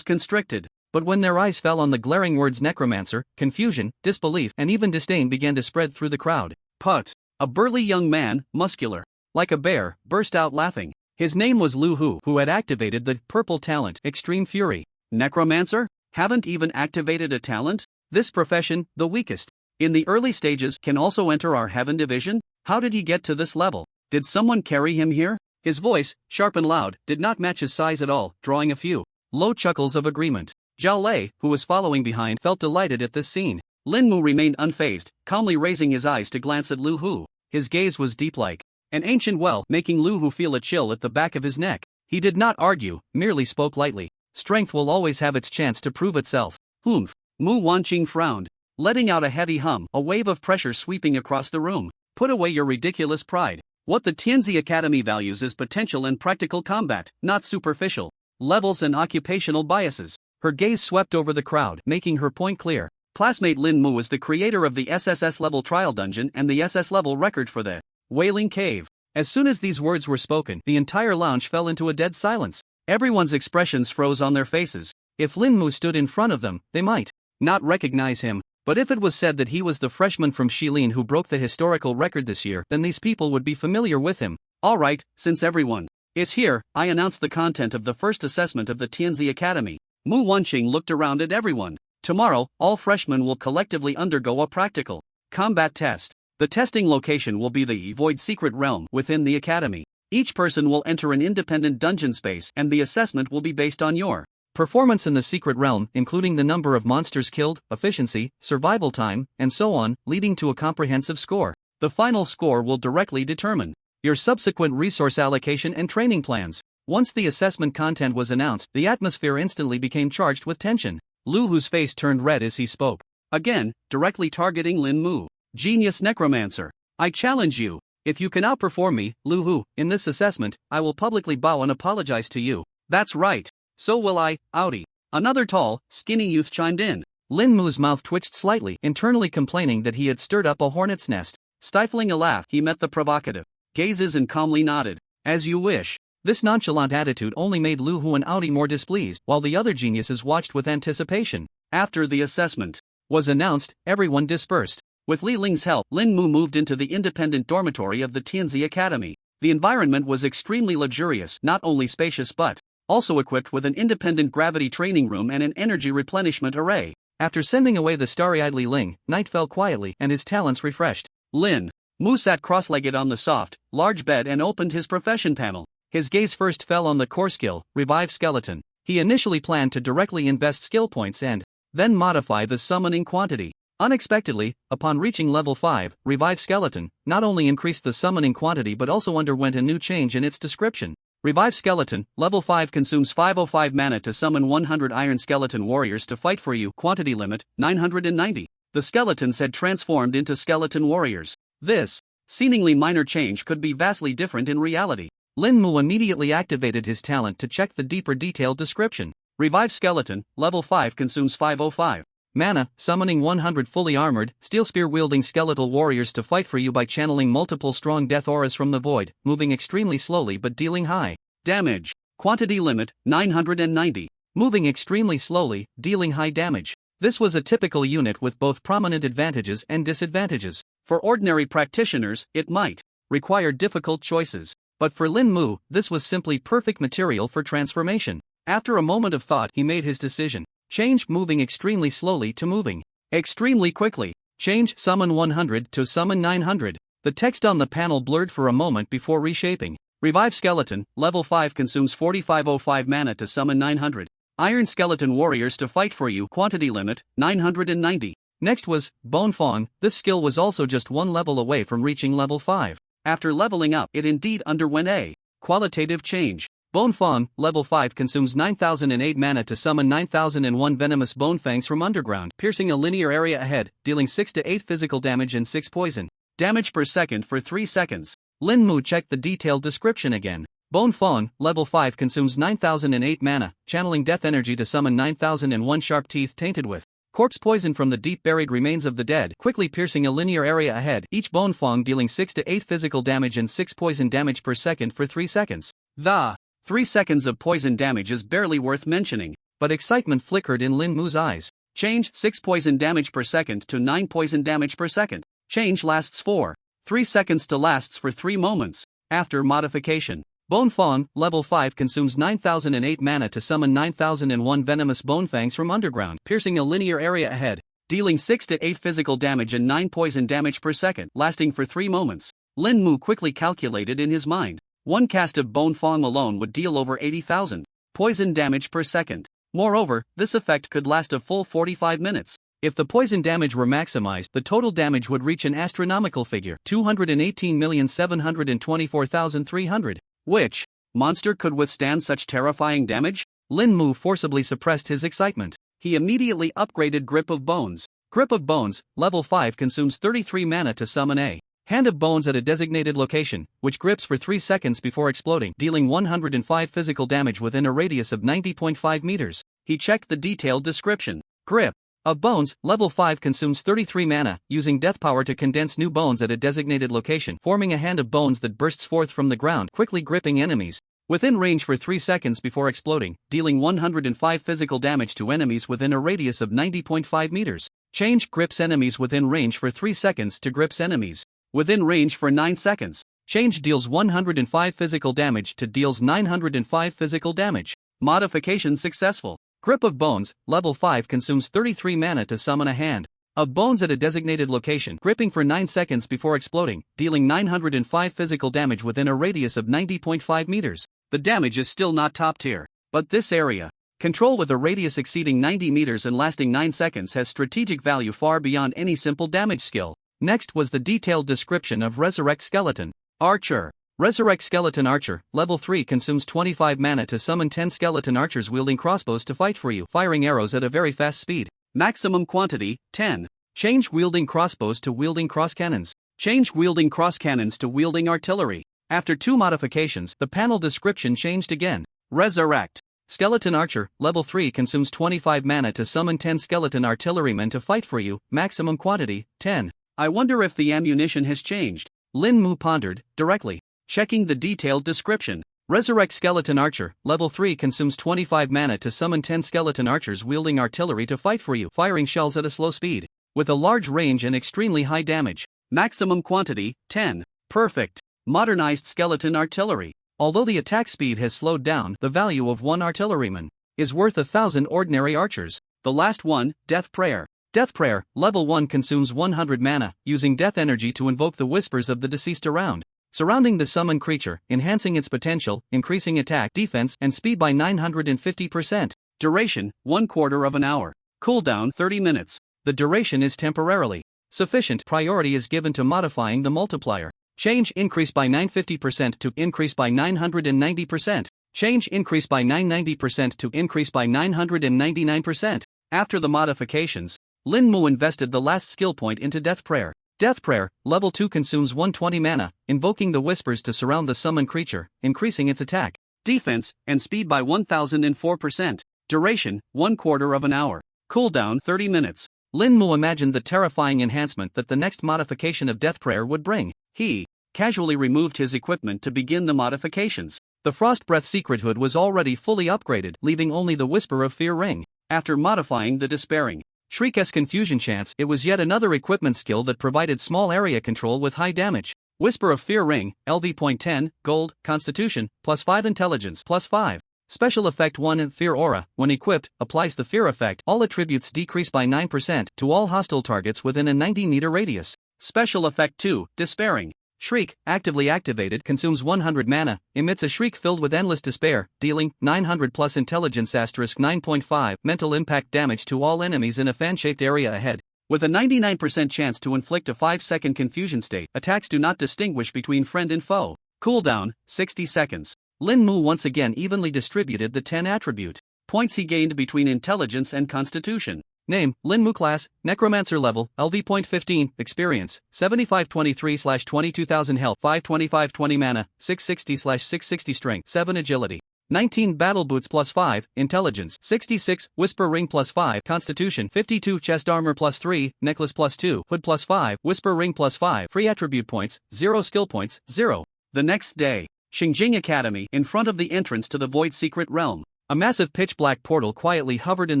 constricted. But when their eyes fell on the glaring words necromancer, confusion, disbelief, and even disdain began to spread through the crowd. Put. A burly young man, muscular like a bear, burst out laughing. His name was Lu Hu, who had activated the purple talent, Extreme Fury. Necromancer? Haven't even activated a talent? This profession, the weakest in the early stages, can also enter our Heaven division? How did he get to this level? Did someone carry him here? His voice, sharp and loud, did not match his size at all, drawing a few low chuckles of agreement. Zhao Lei, who was following behind, felt delighted at this scene. Lin Mu remained unfazed, calmly raising his eyes to glance at Lu Hu. His gaze was deep like an ancient well, making Lu Hu feel a chill at the back of his neck. He did not argue, merely spoke lightly. Strength will always have its chance to prove itself. Humph. Mu Wanqing frowned, letting out a heavy hum, a wave of pressure sweeping across the room. Put away your ridiculous pride. What the Tianzi Academy values is potential and practical combat, not superficial levels and occupational biases. Her gaze swept over the crowd, making her point clear. Classmate Lin Mu is the creator of the SSS level trial dungeon and the SS level record for the Wailing Cave. As soon as these words were spoken, the entire lounge fell into a dead silence. Everyone's expressions froze on their faces. If Lin Mu stood in front of them, they might not recognize him. But if it was said that he was the freshman from Shilin who broke the historical record this year, then these people would be familiar with him. Alright, since everyone is here, I announce the content of the first assessment of the Tianzi Academy. Mu Wanqing looked around at everyone. Tomorrow, all freshmen will collectively undergo a practical combat test. The testing location will be the Void Secret Realm within the academy. Each person will enter an independent dungeon space and the assessment will be based on your performance in the secret realm, including the number of monsters killed, efficiency, survival time, and so on, leading to a comprehensive score. The final score will directly determine your subsequent resource allocation and training plans. Once the assessment content was announced, the atmosphere instantly became charged with tension. Lu Hu's face turned red as he spoke. Again, directly targeting Lin Mu. Genius necromancer. I challenge you. If you can outperform me, Lu Hu, in this assessment, I will publicly bow and apologize to you. That's right. So will I, outie. Another tall, skinny youth chimed in. Lin Mu's mouth twitched slightly, internally complaining that he had stirred up a hornet's nest. Stifling a laugh, he met the provocative gazes and calmly nodded. As you wish. This nonchalant attitude only made Lu Hu and outie more displeased, while the other geniuses watched with anticipation. After the assessment was announced, everyone dispersed. With Li Ling's help, Lin Mu moved into the independent dormitory of the Tianzi Academy. The environment was extremely luxurious, not only spacious but also equipped with an independent gravity training room and an energy replenishment array. After sending away the starry-eyed Li Ling, night fell quietly and his talents refreshed. Lin Mu sat cross-legged on the soft, large bed and opened his profession panel. His gaze first fell on the core skill, Revive Skeleton. He initially planned to directly invest skill points and then modify the summoning quantity. Unexpectedly, upon reaching level 5, Revive Skeleton not only increased the summoning quantity but also underwent a new change in its description. Revive Skeleton, level 5 consumes 505 mana to summon 100 Iron Skeleton Warriors to fight for you. Quantity limit, 990. The skeletons had transformed into skeleton warriors. This seemingly minor change could be vastly different in reality. Lin Mu immediately activated his talent to check the deeper detailed description. Revive Skeleton, level 5 consumes 505 mana, summoning 100 fully armored, steel spear-wielding skeletal warriors to fight for you by channeling multiple strong death auras from the void, moving extremely slowly but dealing high damage. Quantity limit, 990. Moving extremely slowly, dealing high damage. This was a typical unit with both prominent advantages and disadvantages. For ordinary practitioners, it might require difficult choices. But for Lin Mu, this was simply perfect material for transformation. After a moment of thought, he made his decision. Change moving extremely slowly to moving extremely quickly. Change summon 100 to summon 900. The text on the panel blurred for a moment before reshaping. Revive Skeleton, level 5 consumes 4505 mana to summon 900 Iron Skeleton Warriors to fight for you. Quantity limit, 990. Next was Bone Fong. This skill was also just one level away from reaching level 5. After leveling up, it indeed underwent a qualitative change. Bone Fong, level 5 consumes 9008 mana to summon 9001 venomous bone fangs from underground, piercing a linear area ahead, dealing 6 to 8 physical damage and 6 poison damage per second for 3 seconds. Lin Mu checked the detailed description again. Bone Fong, level 5 consumes 9008 mana, channeling death energy to summon 9001 sharp teeth tainted with corpse poison from the deep buried remains of the dead, quickly piercing a linear area ahead, each Bone Fong dealing 6 to 8 physical damage and 6 poison damage per second for 3 seconds. The 3 seconds of poison damage is barely worth mentioning, but excitement flickered in Lin Mu's eyes. Change 6 poison damage per second to 9 poison damage per second. Change lasts for 3 seconds to lasts for 3 moments. After modification, Bone Fong, level 5 consumes 9008 mana to summon 9001 venomous bone fangs from underground, piercing a linear area ahead, dealing 6 to 8 physical damage and 9 poison damage per second, lasting for 3 moments. Lin Mu quickly calculated in his mind. One cast of Bone Fong alone would deal over 80,000 poison damage per second. Moreover, this effect could last a full 45 minutes. If the poison damage were maximized, the total damage would reach an astronomical figure, 218,724,300. Which monster could withstand such terrifying damage? Lin Mu forcibly suppressed his excitement. He immediately upgraded Grip of Bones. Grip of Bones, level 5 consumes 33 mana to summon a Hand of Bones at a designated location, which grips for 3 seconds before exploding, dealing 105 physical damage within a radius of 90.5 meters. He checked the detailed description. Grip of Bones, level 5 consumes 33 mana, using death power to condense new bones at a designated location, forming a hand of bones that bursts forth from the ground, quickly gripping enemies within range for 3 seconds before exploding, dealing 105 physical damage to enemies within a radius of 90.5 meters. Change grips enemies within range for 3 seconds to grips enemies within range for 9 seconds. Change deals 105 physical damage to deals 905 physical damage. Modification successful. Grip of Bones, level 5 consumes 33 mana to summon a hand of bones at a designated location, gripping for 9 seconds before exploding, dealing 905 physical damage within a radius of 90.5 meters. The damage is still not top tier, but this area, control with a radius exceeding 90 meters and lasting 9 seconds, has strategic value far beyond any simple damage skill. Next was the detailed description of Resurrect Skeleton Archer. Resurrect Skeleton Archer, Level 3, consumes 25 mana to summon 10 skeleton archers wielding crossbows to fight for you, firing arrows at a very fast speed. Maximum quantity, 10. Change wielding crossbows to wielding cross cannons. Change wielding cross cannons to wielding artillery. After 2 modifications, the panel description changed again. Resurrect Skeleton Archer, Level 3, consumes 25 mana to summon 10 skeleton artillerymen to fight for you, maximum quantity, 10. I wonder if the ammunition has changed. Lin Mu pondered, directly. Checking the detailed description. Resurrect Skeleton Archer, Level 3, consumes 25 mana to summon 10 skeleton archers wielding artillery to fight for you, firing shells at a slow speed, with a large range and extremely high damage. Maximum quantity, 10. Perfect. Modernized skeleton artillery. Although the attack speed has slowed down, the value of 1 artilleryman is worth 1,000 ordinary archers. The last one, Death Prayer. Death Prayer, Level 1, consumes 100 mana, using death energy to invoke the whispers of the deceased around, surrounding the summoned creature, enhancing its potential, increasing attack, defense, and speed by 950%. Duration, 1/4 of an hour. Cooldown, 30 minutes. The duration is temporarily sufficient. Priority is given to modifying the multiplier. Change increase by 950% to increase by 990%. Change increase by 990% to increase by 999%. After the modifications, Lin Mu invested the last skill point into Death Prayer. Death Prayer, Level 2, consumes 120 mana, invoking the whispers to surround the summoned creature, increasing its attack, defense, and speed by 1004%. Duration, 1/4 of an hour. Cooldown, 30 minutes. Lin Mu imagined the terrifying enhancement that the next modification of Death Prayer would bring. He casually removed his equipment to begin the modifications. The Frost Breath Secret Hood was already fully upgraded, leaving only the Whisper of Fear ring. After modifying the Despairing Shriek's Confusion Chance, it was yet another equipment skill that provided small area control with high damage. Whisper of Fear ring, LV.10, Gold, Constitution, +5 Intelligence, +5. Special Effect 1 in Fear Aura, when equipped, applies the Fear Effect. All attributes decrease by 9% to all hostile targets within a 90-meter radius. Special Effect 2, Despairing Shriek, actively activated, consumes 100 mana, emits a shriek filled with endless despair, dealing 900 plus intelligence *9.5 mental impact damage to all enemies in a fan-shaped area ahead. With a 99% chance to inflict a 5-second confusion state, attacks do not distinguish between friend and foe. Cooldown, 60 seconds. Lin Mu once again evenly distributed the 10 attribute points he gained between intelligence and constitution. Name, Lin Mu class, Necromancer level, LV.15, experience, 7523/22000 health, 525/20 mana, 660/660 strength, 7 agility, 19 battle boots +5, intelligence, 66, whisper ring +5, constitution, 52 chest armor +3, necklace +2, hood +5, whisper ring +5, free attribute points, 0 skill points, 0. The next day, Xingjing Academy, in front of the entrance to the Void Secret Realm. A massive pitch-black portal quietly hovered in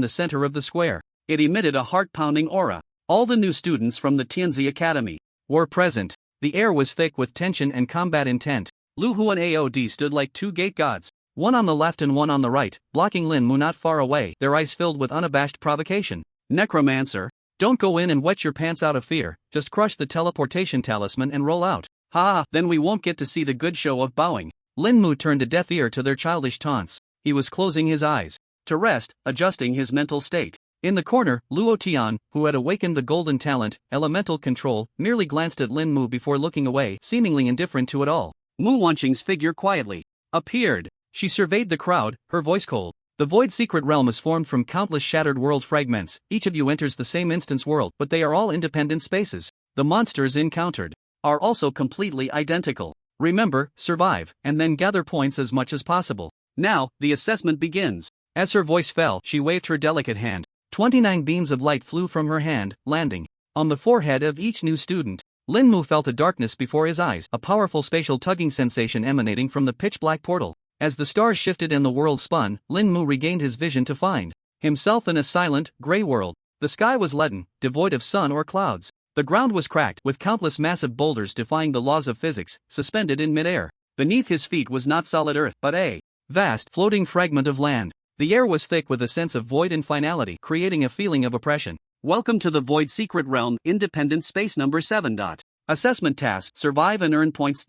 the center of the square. It emitted a heart-pounding aura. All the new students from the Tianzi Academy were present. The air was thick with tension and combat intent. Lu Hu and AOD stood like two gate gods, one on the left and one on the right, blocking Lin Mu not far away, their eyes filled with unabashed provocation. Necromancer, don't go in and wet your pants out of fear, just crush the teleportation talisman and roll out. Ha, then we won't get to see the good show of bowing. Lin Mu turned a deaf ear to their childish taunts. He was closing his eyes to rest, adjusting his mental state. In the corner, Luo Tian, who had awakened the golden talent, elemental control, merely glanced at Lin Mu before looking away, seemingly indifferent to it all. Mu Wanqing's figure quietly appeared. She surveyed the crowd, her voice cold. The Void Secret Realm is formed from countless shattered world fragments. Each of you enters the same instance world, but they are all independent spaces. The monsters encountered are also completely identical. Remember, survive, and then gather points as much as possible. Now, the assessment begins. As her voice fell, she waved her delicate hand. 29 beams of light flew from her hand, landing on the forehead of each new student. Lin Mu felt a darkness before his eyes, a powerful spatial tugging sensation emanating from the pitch-black portal. As the stars shifted and the world spun, Lin Mu regained his vision to find himself in a silent, gray world. The sky was leaden, devoid of sun or clouds. The ground was cracked, with countless massive boulders defying the laws of physics, suspended in midair. Beneath his feet was not solid earth, but a vast, floating fragment of land. The air was thick with a sense of void and finality, creating a feeling of oppression. Welcome to the Void Secret Realm, Independent Space number 7. Assessment task, survive and earn points.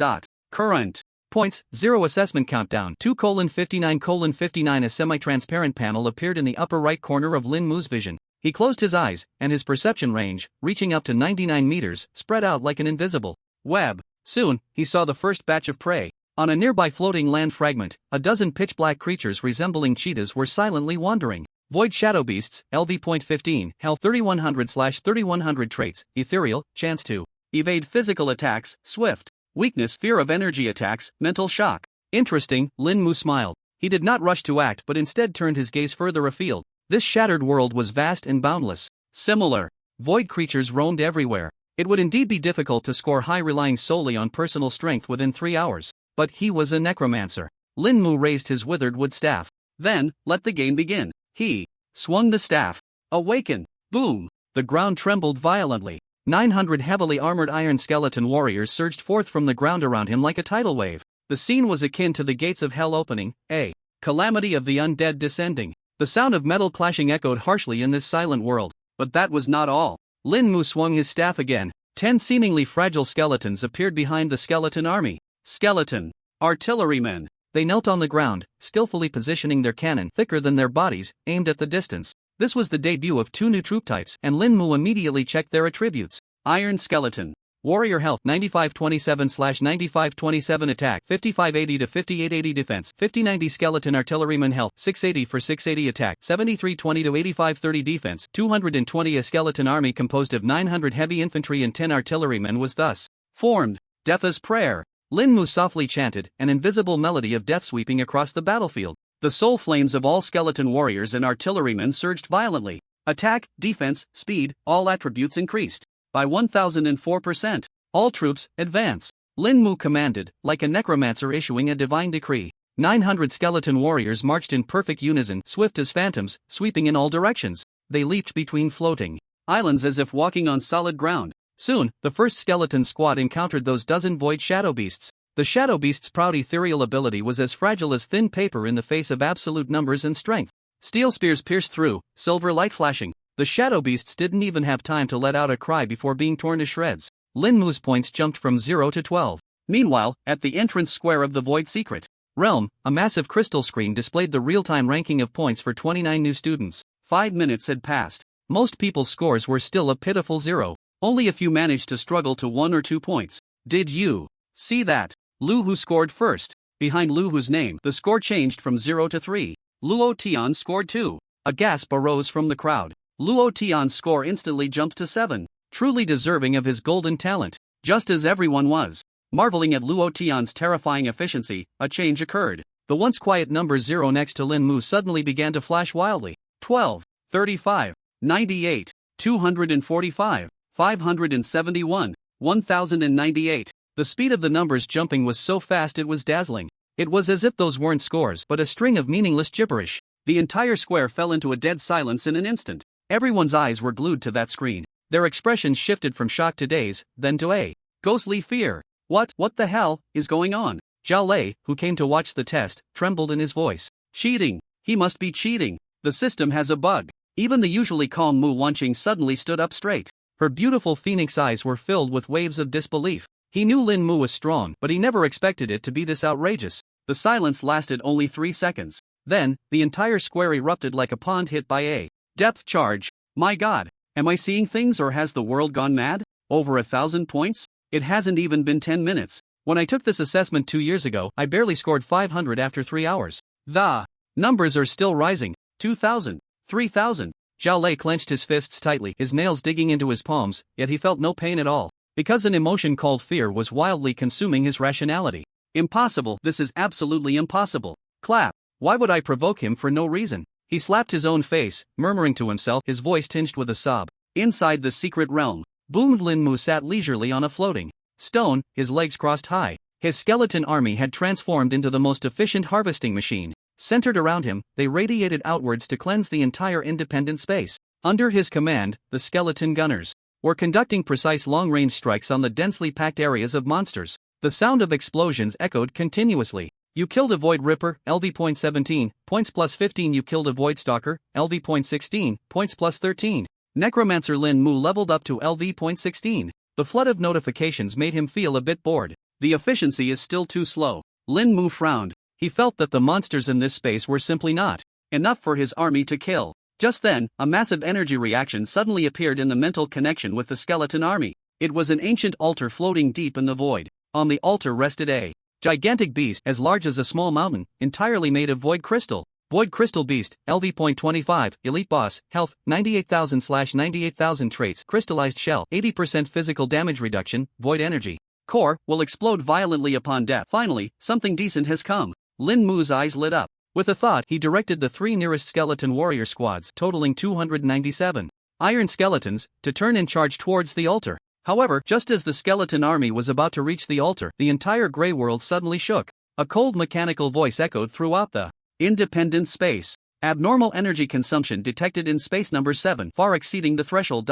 Current Points, 0 assessment countdown 2:59:59. A semi-transparent panel appeared in the upper right corner of Lin Mu's vision. He closed his eyes, and his perception range, reaching up to 99 meters, spread out like an invisible web. Soon, he saw the first batch of prey. On a nearby floating land fragment, a dozen pitch-black creatures resembling cheetahs were silently wandering. Void Shadow Beasts, LV.15, Health 3100/3100 traits, Ethereal, chance to evade physical attacks, swift. Weakness, fear of energy attacks, mental shock. Interesting, Lin Mu smiled. He did not rush to act but instead turned his gaze further afield. This shattered world was vast and boundless. Similar void creatures roamed everywhere. It would indeed be difficult to score high relying solely on personal strength within 3 hours. But he was a necromancer. Lin Mu raised his withered wood staff. Then, let the game begin. He swung the staff. Awaken! Boom! The ground trembled violently. 900 heavily armored iron skeleton warriors surged forth from the ground around him like a tidal wave. The scene was akin to the gates of hell opening, a calamity of the undead descending. The sound of metal clashing echoed harshly in this silent world. But that was not all. Lin Mu swung his staff again. 10 seemingly fragile skeletons appeared behind the skeleton army. Skeleton artillerymen. They knelt on the ground, skillfully positioning their cannon thicker than their bodies, aimed at the distance. This was the debut of 2 new troop types, and Lin Mu immediately checked their attributes. Iron Skeleton. Warrior Health 9527/9527 Attack 5580-5880 Defense 5090 Skeleton Artilleryman Health 680/680 Attack 7320-8530 Defense 220. A skeleton army composed of 900 heavy infantry and 10 artillerymen was thus formed. Death's Prayer. Lin Mu softly chanted, an invisible melody of death sweeping across the battlefield. The soul flames of all skeleton warriors and artillerymen surged violently. Attack, defense, speed, all attributes increased by 1004%. All troops, advance. Lin Mu commanded, like a necromancer issuing a divine decree. 900 skeleton warriors marched in perfect unison, swift as phantoms, sweeping in all directions. They leaped between floating islands as if walking on solid ground. Soon, the first skeleton squad encountered those dozen void shadow beasts. The shadow beast's proud ethereal ability was as fragile as thin paper in the face of absolute numbers and strength. Steel spears pierced through, silver light flashing. The shadow beasts didn't even have time to let out a cry before being torn to shreds. Lin Mu's points jumped from 0 to 12. Meanwhile, at the entrance square of the Void Secret Realm, a massive crystal screen displayed the real-time ranking of points for 29 new students. 5 minutes had passed. Most people's scores were still a pitiful 0. Only a few managed to struggle to 1 or 2 points. Did you see that? Lu Hu scored first. Behind Lu Hu's name, the score changed from 0 to 3. Luo Tian scored 2. A gasp arose from the crowd. Luo Tian's score instantly jumped to 7. Truly deserving of his golden talent. Just as everyone was marveling at Luo Tian's terrifying efficiency, a change occurred. The once quiet number 0 next to Lin Mu suddenly began to flash wildly. 12, 35, 98, 245, 571, 1098. The speed of the numbers jumping was so fast it was dazzling. It was as if those weren't scores but a string of meaningless gibberish. The entire square fell into a dead silence in an instant. Everyone's eyes were glued to that screen. Their expressions shifted from shock to daze, then to a ghostly fear. What the hell is going on? Zhao Lei, who came to watch the test, trembled in his voice. Cheating. He must be cheating. The system has a bug. Even the usually calm Mu Wanqing suddenly stood up straight. Her beautiful phoenix eyes were filled with waves of disbelief. He knew Lin Mu was strong, but he never expected it to be this outrageous. The silence lasted only 3 seconds. Then, the entire square erupted like a pond hit by a depth charge. My god, am I seeing things or has the world gone mad? Over 1,000 points? It hasn't even been 10 minutes. When I took this assessment 2 years ago, I barely scored 500 after 3 hours. The numbers are still rising. 2,000, 3,000. Zhao Lei clenched his fists tightly, his nails digging into his palms, yet he felt no pain at all. Because an emotion called fear was wildly consuming his rationality. Impossible, this is absolutely impossible. Clap. Why would I provoke him for no reason? He slapped his own face, murmuring to himself, his voice tinged with a sob. Inside the secret realm, boomed Lin Mu sat leisurely on a floating stone, his legs crossed high. His skeleton army had transformed into the most efficient harvesting machine. Centered around him, they radiated outwards to cleanse the entire independent space. Under his command, the skeleton gunners were conducting precise long-range strikes on the densely packed areas of monsters. The sound of explosions echoed continuously. You killed a Void Ripper, LV.17, points plus 15. You killed a Void Stalker, LV.16, points plus 13. Necromancer Lin Mu leveled up to LV.16. The flood of notifications made him feel a bit bored. The efficiency is still too slow. Lin Mu frowned. He felt that the monsters in this space were simply not enough for his army to kill. Just then, a massive energy reaction suddenly appeared in the mental connection with the skeleton army. It was an ancient altar floating deep in the void. On the altar rested a gigantic beast as large as a small mountain, entirely made of void crystal. Void Crystal Beast, LV.25, Elite Boss, Health, 98,000/98,000 traits, Crystallized Shell, 80% physical damage reduction, Void Energy. Core, will explode violently upon death. Finally, something decent has come. Lin Mu's eyes lit up. With a thought, he directed the 3 nearest skeleton warrior squads, totaling 297 iron skeletons, to turn and charge towards the altar. However, just as the skeleton army was about to reach the altar, the entire gray world suddenly shook. A cold mechanical voice echoed throughout the independent space. Abnormal energy consumption detected in space number 7, far exceeding the threshold.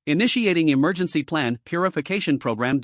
Initiating emergency plan purification program.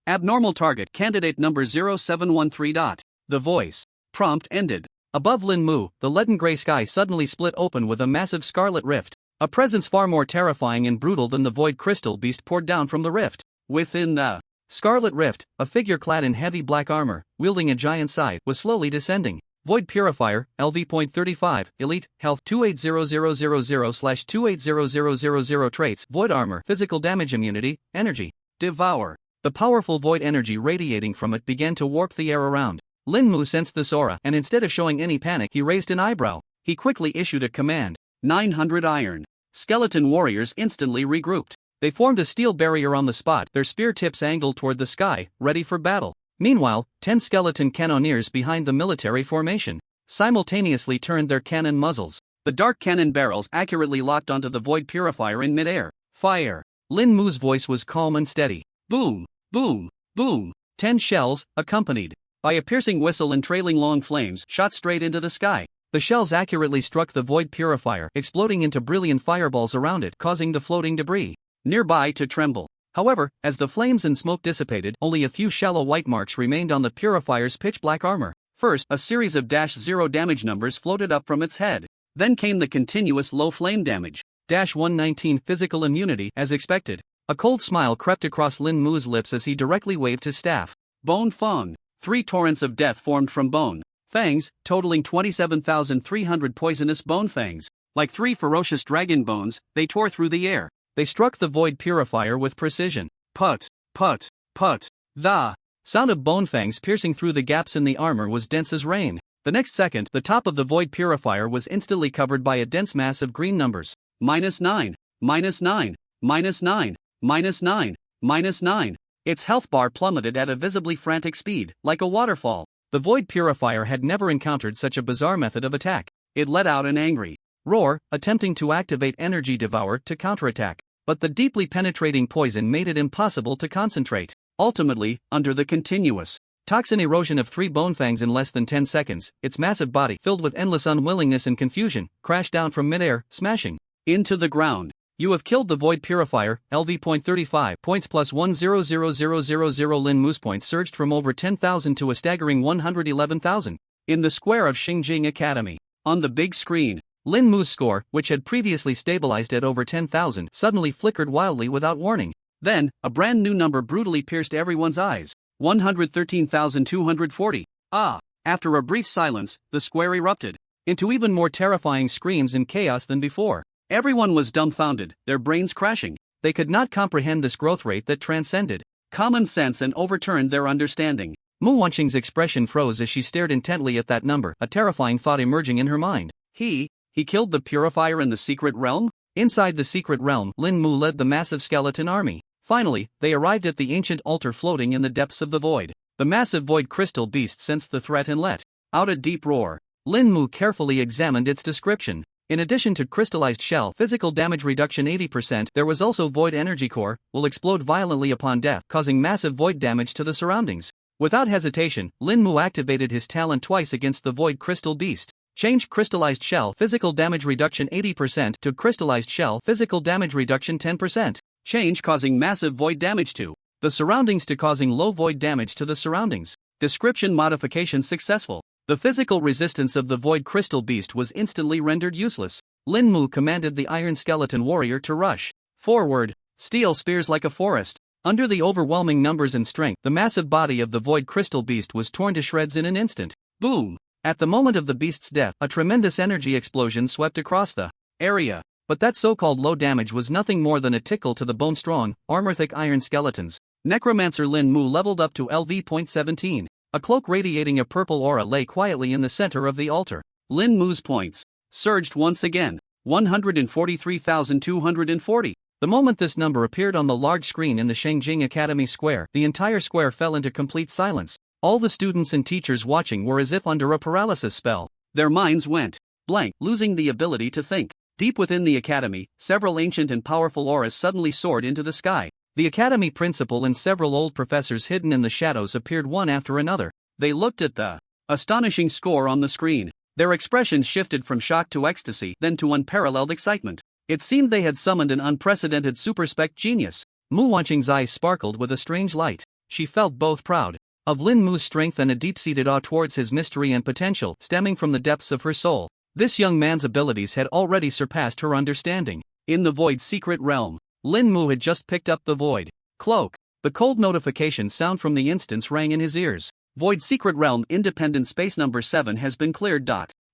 Abnormal target candidate number 0713. The voice prompt ended. Above Lin Mu, the leaden gray sky suddenly split open with a massive scarlet rift. A presence far more terrifying and brutal than the void crystal beast poured down from the rift. Within the scarlet rift, a figure clad in heavy black armor, wielding a giant scythe, was slowly descending. Void Purifier, LV.35, Elite, Health 280000/280000 traits, Void Armor, Physical Damage Immunity, Energy, Devour. The powerful void energy radiating from it began to warp the air around. Lin Mu sensed this aura, and instead of showing any panic, he raised an eyebrow. He quickly issued a command. 900 iron. Skeleton warriors instantly regrouped. They formed a steel barrier on the spot, their spear tips angled toward the sky, ready for battle. Meanwhile, 10 skeleton cannoneers behind the military formation simultaneously turned their cannon muzzles. The dark cannon barrels accurately locked onto the void purifier in midair. Fire! Lin Mu's voice was calm and steady. Boom! Boom! Boom! 10 shells, accompanied by a piercing whistle and trailing long flames, shot straight into the sky. The shells accurately struck the void purifier, exploding into brilliant fireballs around it, causing the floating debris nearby to tremble. However, as the flames and smoke dissipated, only a few shallow white marks remained on the purifier's pitch-black armor. First, a series of -0 damage numbers floated up from its head. Then came the continuous low flame damage. -119 physical immunity, as expected. A cold smile crept across Lin Mu's lips as he directly waved his staff. Bone Fang. 3 torrents of death formed from bone fangs, totaling 27,300 poisonous bone fangs. Like 3 ferocious dragon bones, they tore through the air. They struck the void purifier with precision. Put, put, put. The sound of bone fangs piercing through the gaps in the armor was dense as rain. The next second, the top of the void purifier was instantly covered by a dense mass of green numbers. -9, -9, -9, -9, -9. Its health bar plummeted at a visibly frantic speed, like a waterfall. The void purifier had never encountered such a bizarre method of attack. It let out an angry roar, attempting to activate Energy Devour to counterattack. But the deeply penetrating poison made it impossible to concentrate. Ultimately, under the continuous toxin erosion of 3 bone fangs in less than 10 seconds, its massive body, filled with endless unwillingness and confusion, crashed down from midair, smashing into the ground. You have killed the void purifier, LV.35 points plus 100,000. Lin Mu's points surged from over 10,000 to a staggering 111,000. In the square of Xingjing Academy, on the big screen, Lin Mu's score, which had previously stabilized at over 10,000, suddenly flickered wildly without warning. Then, a brand new number brutally pierced everyone's eyes. 113,240. Ah! After a brief silence, the square erupted into even more terrifying screams and chaos than before. Everyone was dumbfounded, their brains crashing. They could not comprehend this growth rate that transcended common sense and overturned their understanding. Mu Wanqing's expression froze as she stared intently at that number, a terrifying thought emerging in her mind. He killed the purifier in the secret realm? Inside the secret realm, Lin Mu led the massive skeleton army. Finally, they arrived at the ancient altar floating in the depths of the void. The massive void crystal beast sensed the threat and let out a deep roar. Lin Mu carefully examined its description. In addition to crystallized shell, physical damage reduction 80%, there was also void energy core, will explode violently upon death, causing massive void damage to the surroundings. Without hesitation, Lin Mu activated his talent twice against the void crystal beast. Change crystallized shell, physical damage reduction 80% to crystallized shell, physical damage reduction 10%. Change causing massive void damage to the surroundings to causing low void damage to the surroundings. Description modification successful. The physical resistance of the void crystal beast was instantly rendered useless. Lin Mu commanded the iron skeleton warrior to rush. Forward. Steel spears like a forest. Under the overwhelming numbers and strength, the massive body of the void crystal beast was torn to shreds in an instant. Boom! At the moment of the beast's death, a tremendous energy explosion swept across the area. But that so-called low damage was nothing more than a tickle to the bone-strong, armor-thick iron skeletons. Necromancer Lin Mu leveled up to LV.17. A cloak radiating a purple aura lay quietly in the center of the altar. Lin Mu's points surged once again. 143,240. The moment this number appeared on the large screen in the Shengjing Academy Square, the entire square fell into complete silence. All the students and teachers watching were as if under a paralysis spell. Their minds went blank, losing the ability to think. Deep within the academy, several ancient and powerful auras suddenly soared into the sky. The academy principal and several old professors hidden in the shadows appeared one after another. They looked at the astonishing score on the screen. Their expressions shifted from shock to ecstasy, then to unparalleled excitement. It seemed they had summoned an unprecedented super-spec genius. Mu Wanqing's eyes sparkled with a strange light. She felt both proud of Lin Mu's strength and a deep-seated awe towards his mystery and potential stemming from the depths of her soul. This young man's abilities had already surpassed her understanding. In the Void's secret realm, Lin Mu had just picked up the Void cloak. The cold notification sound from the instance rang in his ears. Void Secret Realm Independent Space Number 7 has been cleared.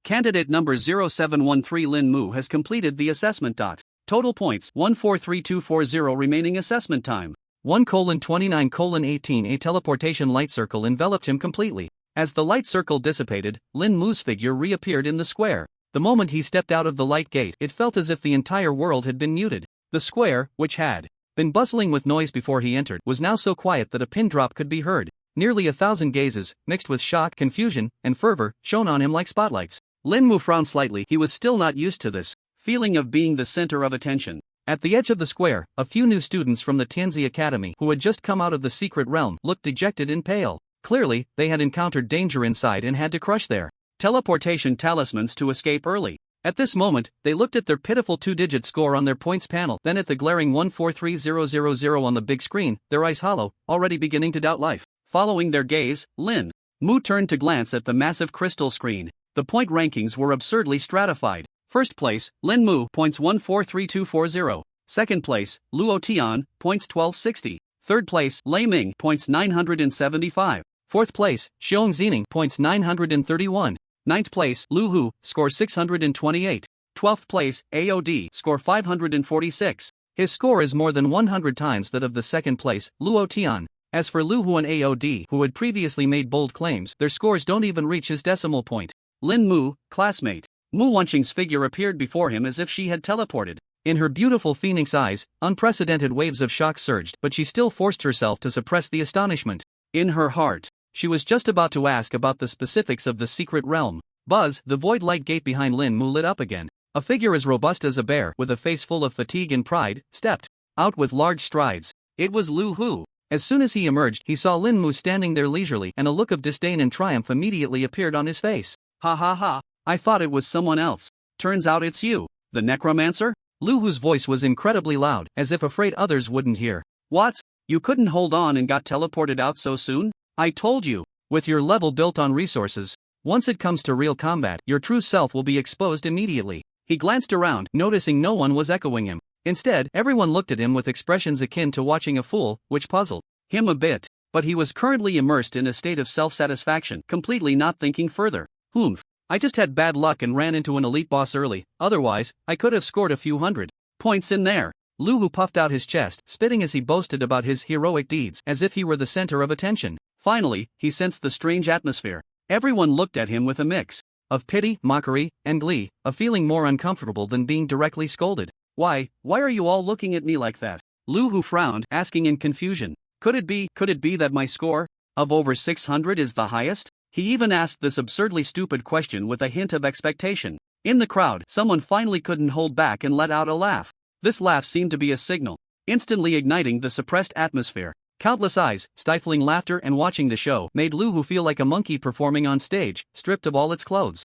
Candidate number 0713 Lin Mu has completed the assessment. Total points 143240. Remaining assessment time 1:29:18. A teleportation light circle enveloped him completely. As the light circle dissipated, Lin Mu's figure reappeared in the square. The moment he stepped out of the light gate, it felt as if the entire world had been muted. The square, which had been bustling with noise before he entered, was now so quiet that a pin drop could be heard. Nearly 1,000 gazes, mixed with shock, confusion, and fervor, shone on him like spotlights. Lin Mu frowned slightly. He was still not used to this feeling of being the center of attention. At the edge of the square, a few new students from the Tianzi Academy who had just come out of the secret realm looked dejected and pale. Clearly, they had encountered danger inside and had to crush their teleportation talismans to escape early. At this moment, they looked at their pitiful 2-digit score on their points panel, then at the glaring 143000 on the big screen, their eyes hollow, already beginning to doubt life. Following their gaze, Lin Mu turned to glance at the massive crystal screen. The point rankings were absurdly stratified. First place, Lin Mu, points 143240. Second place, Luo Tian, points 1260. Third place, Lei Ming, points 975. Fourth place, Xiong Zining, points 931. Ninth place, Lu Hu, score 628. 12th place, AOD, score 546. His score is more than 100 times that of the second place, Luo Tian. As for Lu Hu and AOD, who had previously made bold claims, their scores don't even reach his decimal point. Lin Mu, classmate. Mu Wanqing's figure appeared before him as if she had teleported. In her beautiful phoenix eyes, unprecedented waves of shock surged, but she still forced herself to suppress the astonishment. In her heart, she was just about to ask about the specifics of the secret realm. Buzz, the void light gate behind Lin Mu lit up again. A figure as robust as a bear, with a face full of fatigue and pride, stepped out with large strides. It was Lu Hu. As soon as he emerged, he saw Lin Mu standing there leisurely, and a look of disdain and triumph immediately appeared on his face. Ha ha ha, I thought it was someone else. Turns out it's you, the necromancer? Lu Hu's voice was incredibly loud, as if afraid others wouldn't hear. What? You couldn't hold on and got teleported out so soon? I told you. With your level built on resources, once it comes to real combat, your true self will be exposed immediately. He glanced around, noticing no one was echoing him. Instead, everyone looked at him with expressions akin to watching a fool, which puzzled him a bit. But he was currently immersed in a state of self-satisfaction, completely not thinking further. I just had bad luck and ran into an elite boss early, otherwise, I could have scored a few hundred points in there. Lu Hu puffed out his chest, spitting as he boasted about his heroic deeds, as if he were the center of attention. Finally, he sensed the strange atmosphere. Everyone looked at him with a mix of pity, mockery, and glee, a feeling more uncomfortable than being directly scolded. Why are you all looking at me like that? Lu Hu frowned, asking in confusion. Could it be that my score of over 600 is the highest? He even asked this absurdly stupid question with a hint of expectation. In the crowd, someone finally couldn't hold back and let out a laugh. This laugh seemed to be a signal, instantly igniting the suppressed atmosphere. Countless eyes, stifling laughter and watching the show, made Lu Hu feel like a monkey performing on stage, stripped of all its clothes.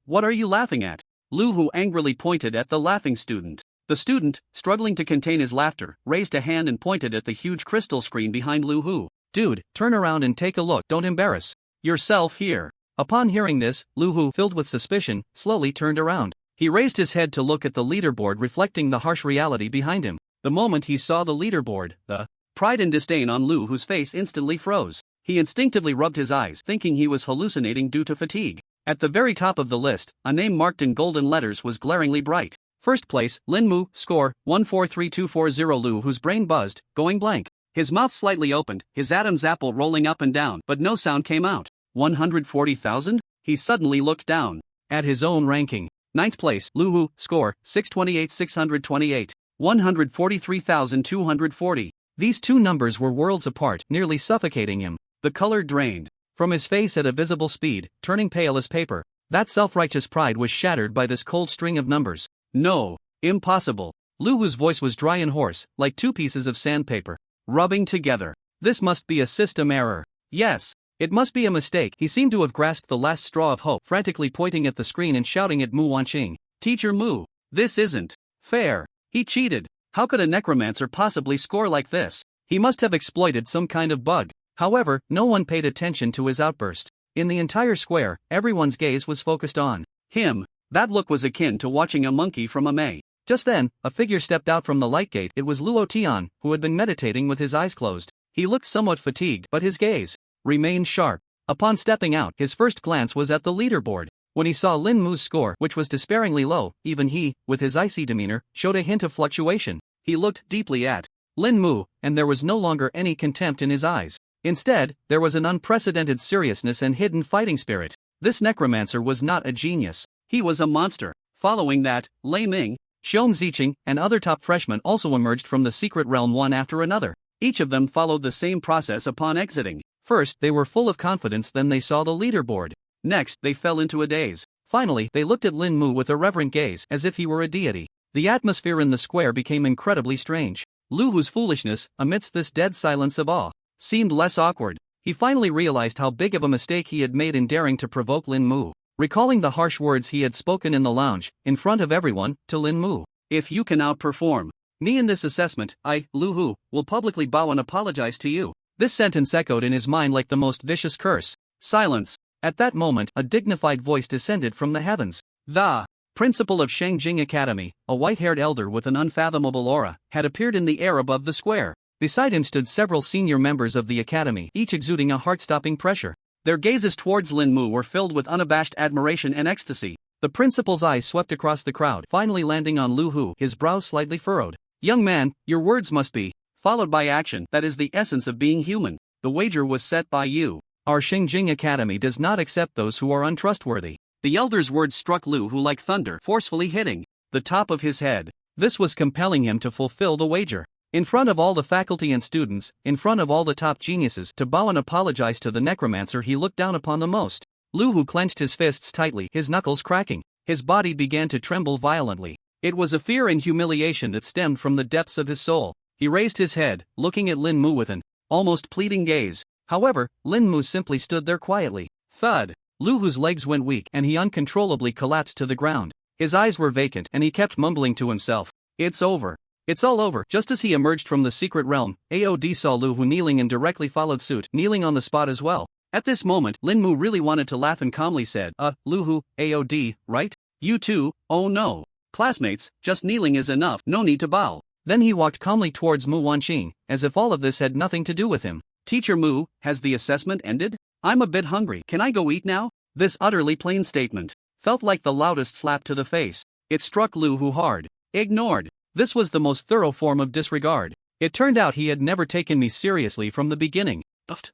What are you laughing at? Lu Hu angrily pointed at the laughing student. The student, struggling to contain his laughter, raised a hand and pointed at the huge crystal screen behind Lu Hu. Dude, turn around and take a look, don't embarrass yourself here. Upon hearing this, Lu Hu, filled with suspicion, slowly turned around. He raised his head to look at the leaderboard reflecting the harsh reality behind him. The moment he saw the leaderboard, the pride and disdain on Lu Hu's face instantly froze. He instinctively rubbed his eyes, thinking he was hallucinating due to fatigue. At the very top of the list, a name marked in golden letters was glaringly bright. First place, Lin Mu, score 143240. Lu Hu's brain buzzed, going blank. His mouth slightly opened, his Adam's apple rolling up and down, but no sound came out. 140,000? He suddenly looked down at his own ranking. Ninth place, Lu Hu, score 628,628. 143,240. These two numbers were worlds apart, nearly suffocating him. The color drained from his face at a visible speed, turning pale as paper. That self-righteous pride was shattered by this cold string of numbers. No, impossible. Lu Hu's voice was dry and hoarse, like two pieces of sandpaper rubbing together. This must be a system error. Yes, it must be a mistake. He seemed to have grasped the last straw of hope, frantically pointing at the screen and shouting at Mu Wanqing. Teacher Mu, this isn't fair. He cheated. How could a necromancer possibly score like this? He must have exploited some kind of bug. However, no one paid attention to his outburst. In the entire square, everyone's gaze was focused on him. That look was akin to watching a monkey from a maze. Just then, a figure stepped out from the light gate. It was Luo Tian, who had been meditating with his eyes closed. He looked somewhat fatigued, but his gaze remained sharp. Upon stepping out, his first glance was at the leaderboard. When he saw Lin Mu's score, which was despairingly low, even he, with his icy demeanor, showed a hint of fluctuation. He looked deeply at Lin Mu, and there was no longer any contempt in his eyes. Instead, there was an unprecedented seriousness and hidden fighting spirit. This necromancer was not a genius. He was a monster. Following that, Lei Ming, Xiong Ziqing, and other top freshmen also emerged from the secret realm one after another. Each of them followed the same process upon exiting. First, they were full of confidence, then they saw the leaderboard. Next, they fell into a daze. Finally, they looked at Lin Mu with a reverent gaze, as if he were a deity. The atmosphere in the square became incredibly strange. Lu Hu's foolishness, amidst this dead silence of awe, seemed less awkward. He finally realized how big of a mistake he had made in daring to provoke Lin Mu. Recalling the harsh words he had spoken in the lounge, in front of everyone, to Lin Mu. If you can outperform me in this assessment, I, Lu Hu, will publicly bow and apologize to you. This sentence echoed in his mind like the most vicious curse. Silence. At that moment, a dignified voice descended from the heavens. The principal of Shengjing Academy, a white-haired elder with an unfathomable aura, had appeared in the air above the square. Beside him stood several senior members of the academy, each exuding a heart-stopping pressure. Their gazes towards Lin Mu were filled with unabashed admiration and ecstasy. The principal's eyes swept across the crowd, finally landing on Lu Hu, his brows slightly furrowed. Young man, your words must be followed by action. That is the essence of being human. The wager was set by you. Our Shengjing Academy does not accept those who are untrustworthy. The elder's words struck Lu Hu like thunder, forcefully hitting the top of his head. This was compelling him to fulfill the wager. In front of all the faculty and students, in front of all the top geniuses, to bow and apologize to the necromancer he looked down upon the most. Lu Hu clenched his fists tightly, his knuckles cracking. His body began to tremble violently. It was a fear and humiliation that stemmed from the depths of his soul. He raised his head, looking at Lin Mu with an almost pleading gaze. However, Lin Mu simply stood there quietly. Thud. Lu Hu's legs went weak and he uncontrollably collapsed to the ground. His eyes were vacant and he kept mumbling to himself. It's over. It's all over. Just as he emerged from the secret realm, AOD saw Lu Hu kneeling and directly followed suit, kneeling on the spot as well. At this moment, Lin Mu really wanted to laugh and calmly said, Lu Hu, AOD, right? You too? Oh no. Classmates, just kneeling is enough, no need to bow. Then he walked calmly towards Mu Wanqing, as if all of this had nothing to do with him. Teacher Mu, has the assessment ended? I'm a bit hungry. Can I go eat now? This utterly plain statement felt like the loudest slap to the face. It struck Lu Hu hard. Ignored. This was the most thorough form of disregard. It turned out he had never taken me seriously from the beginning.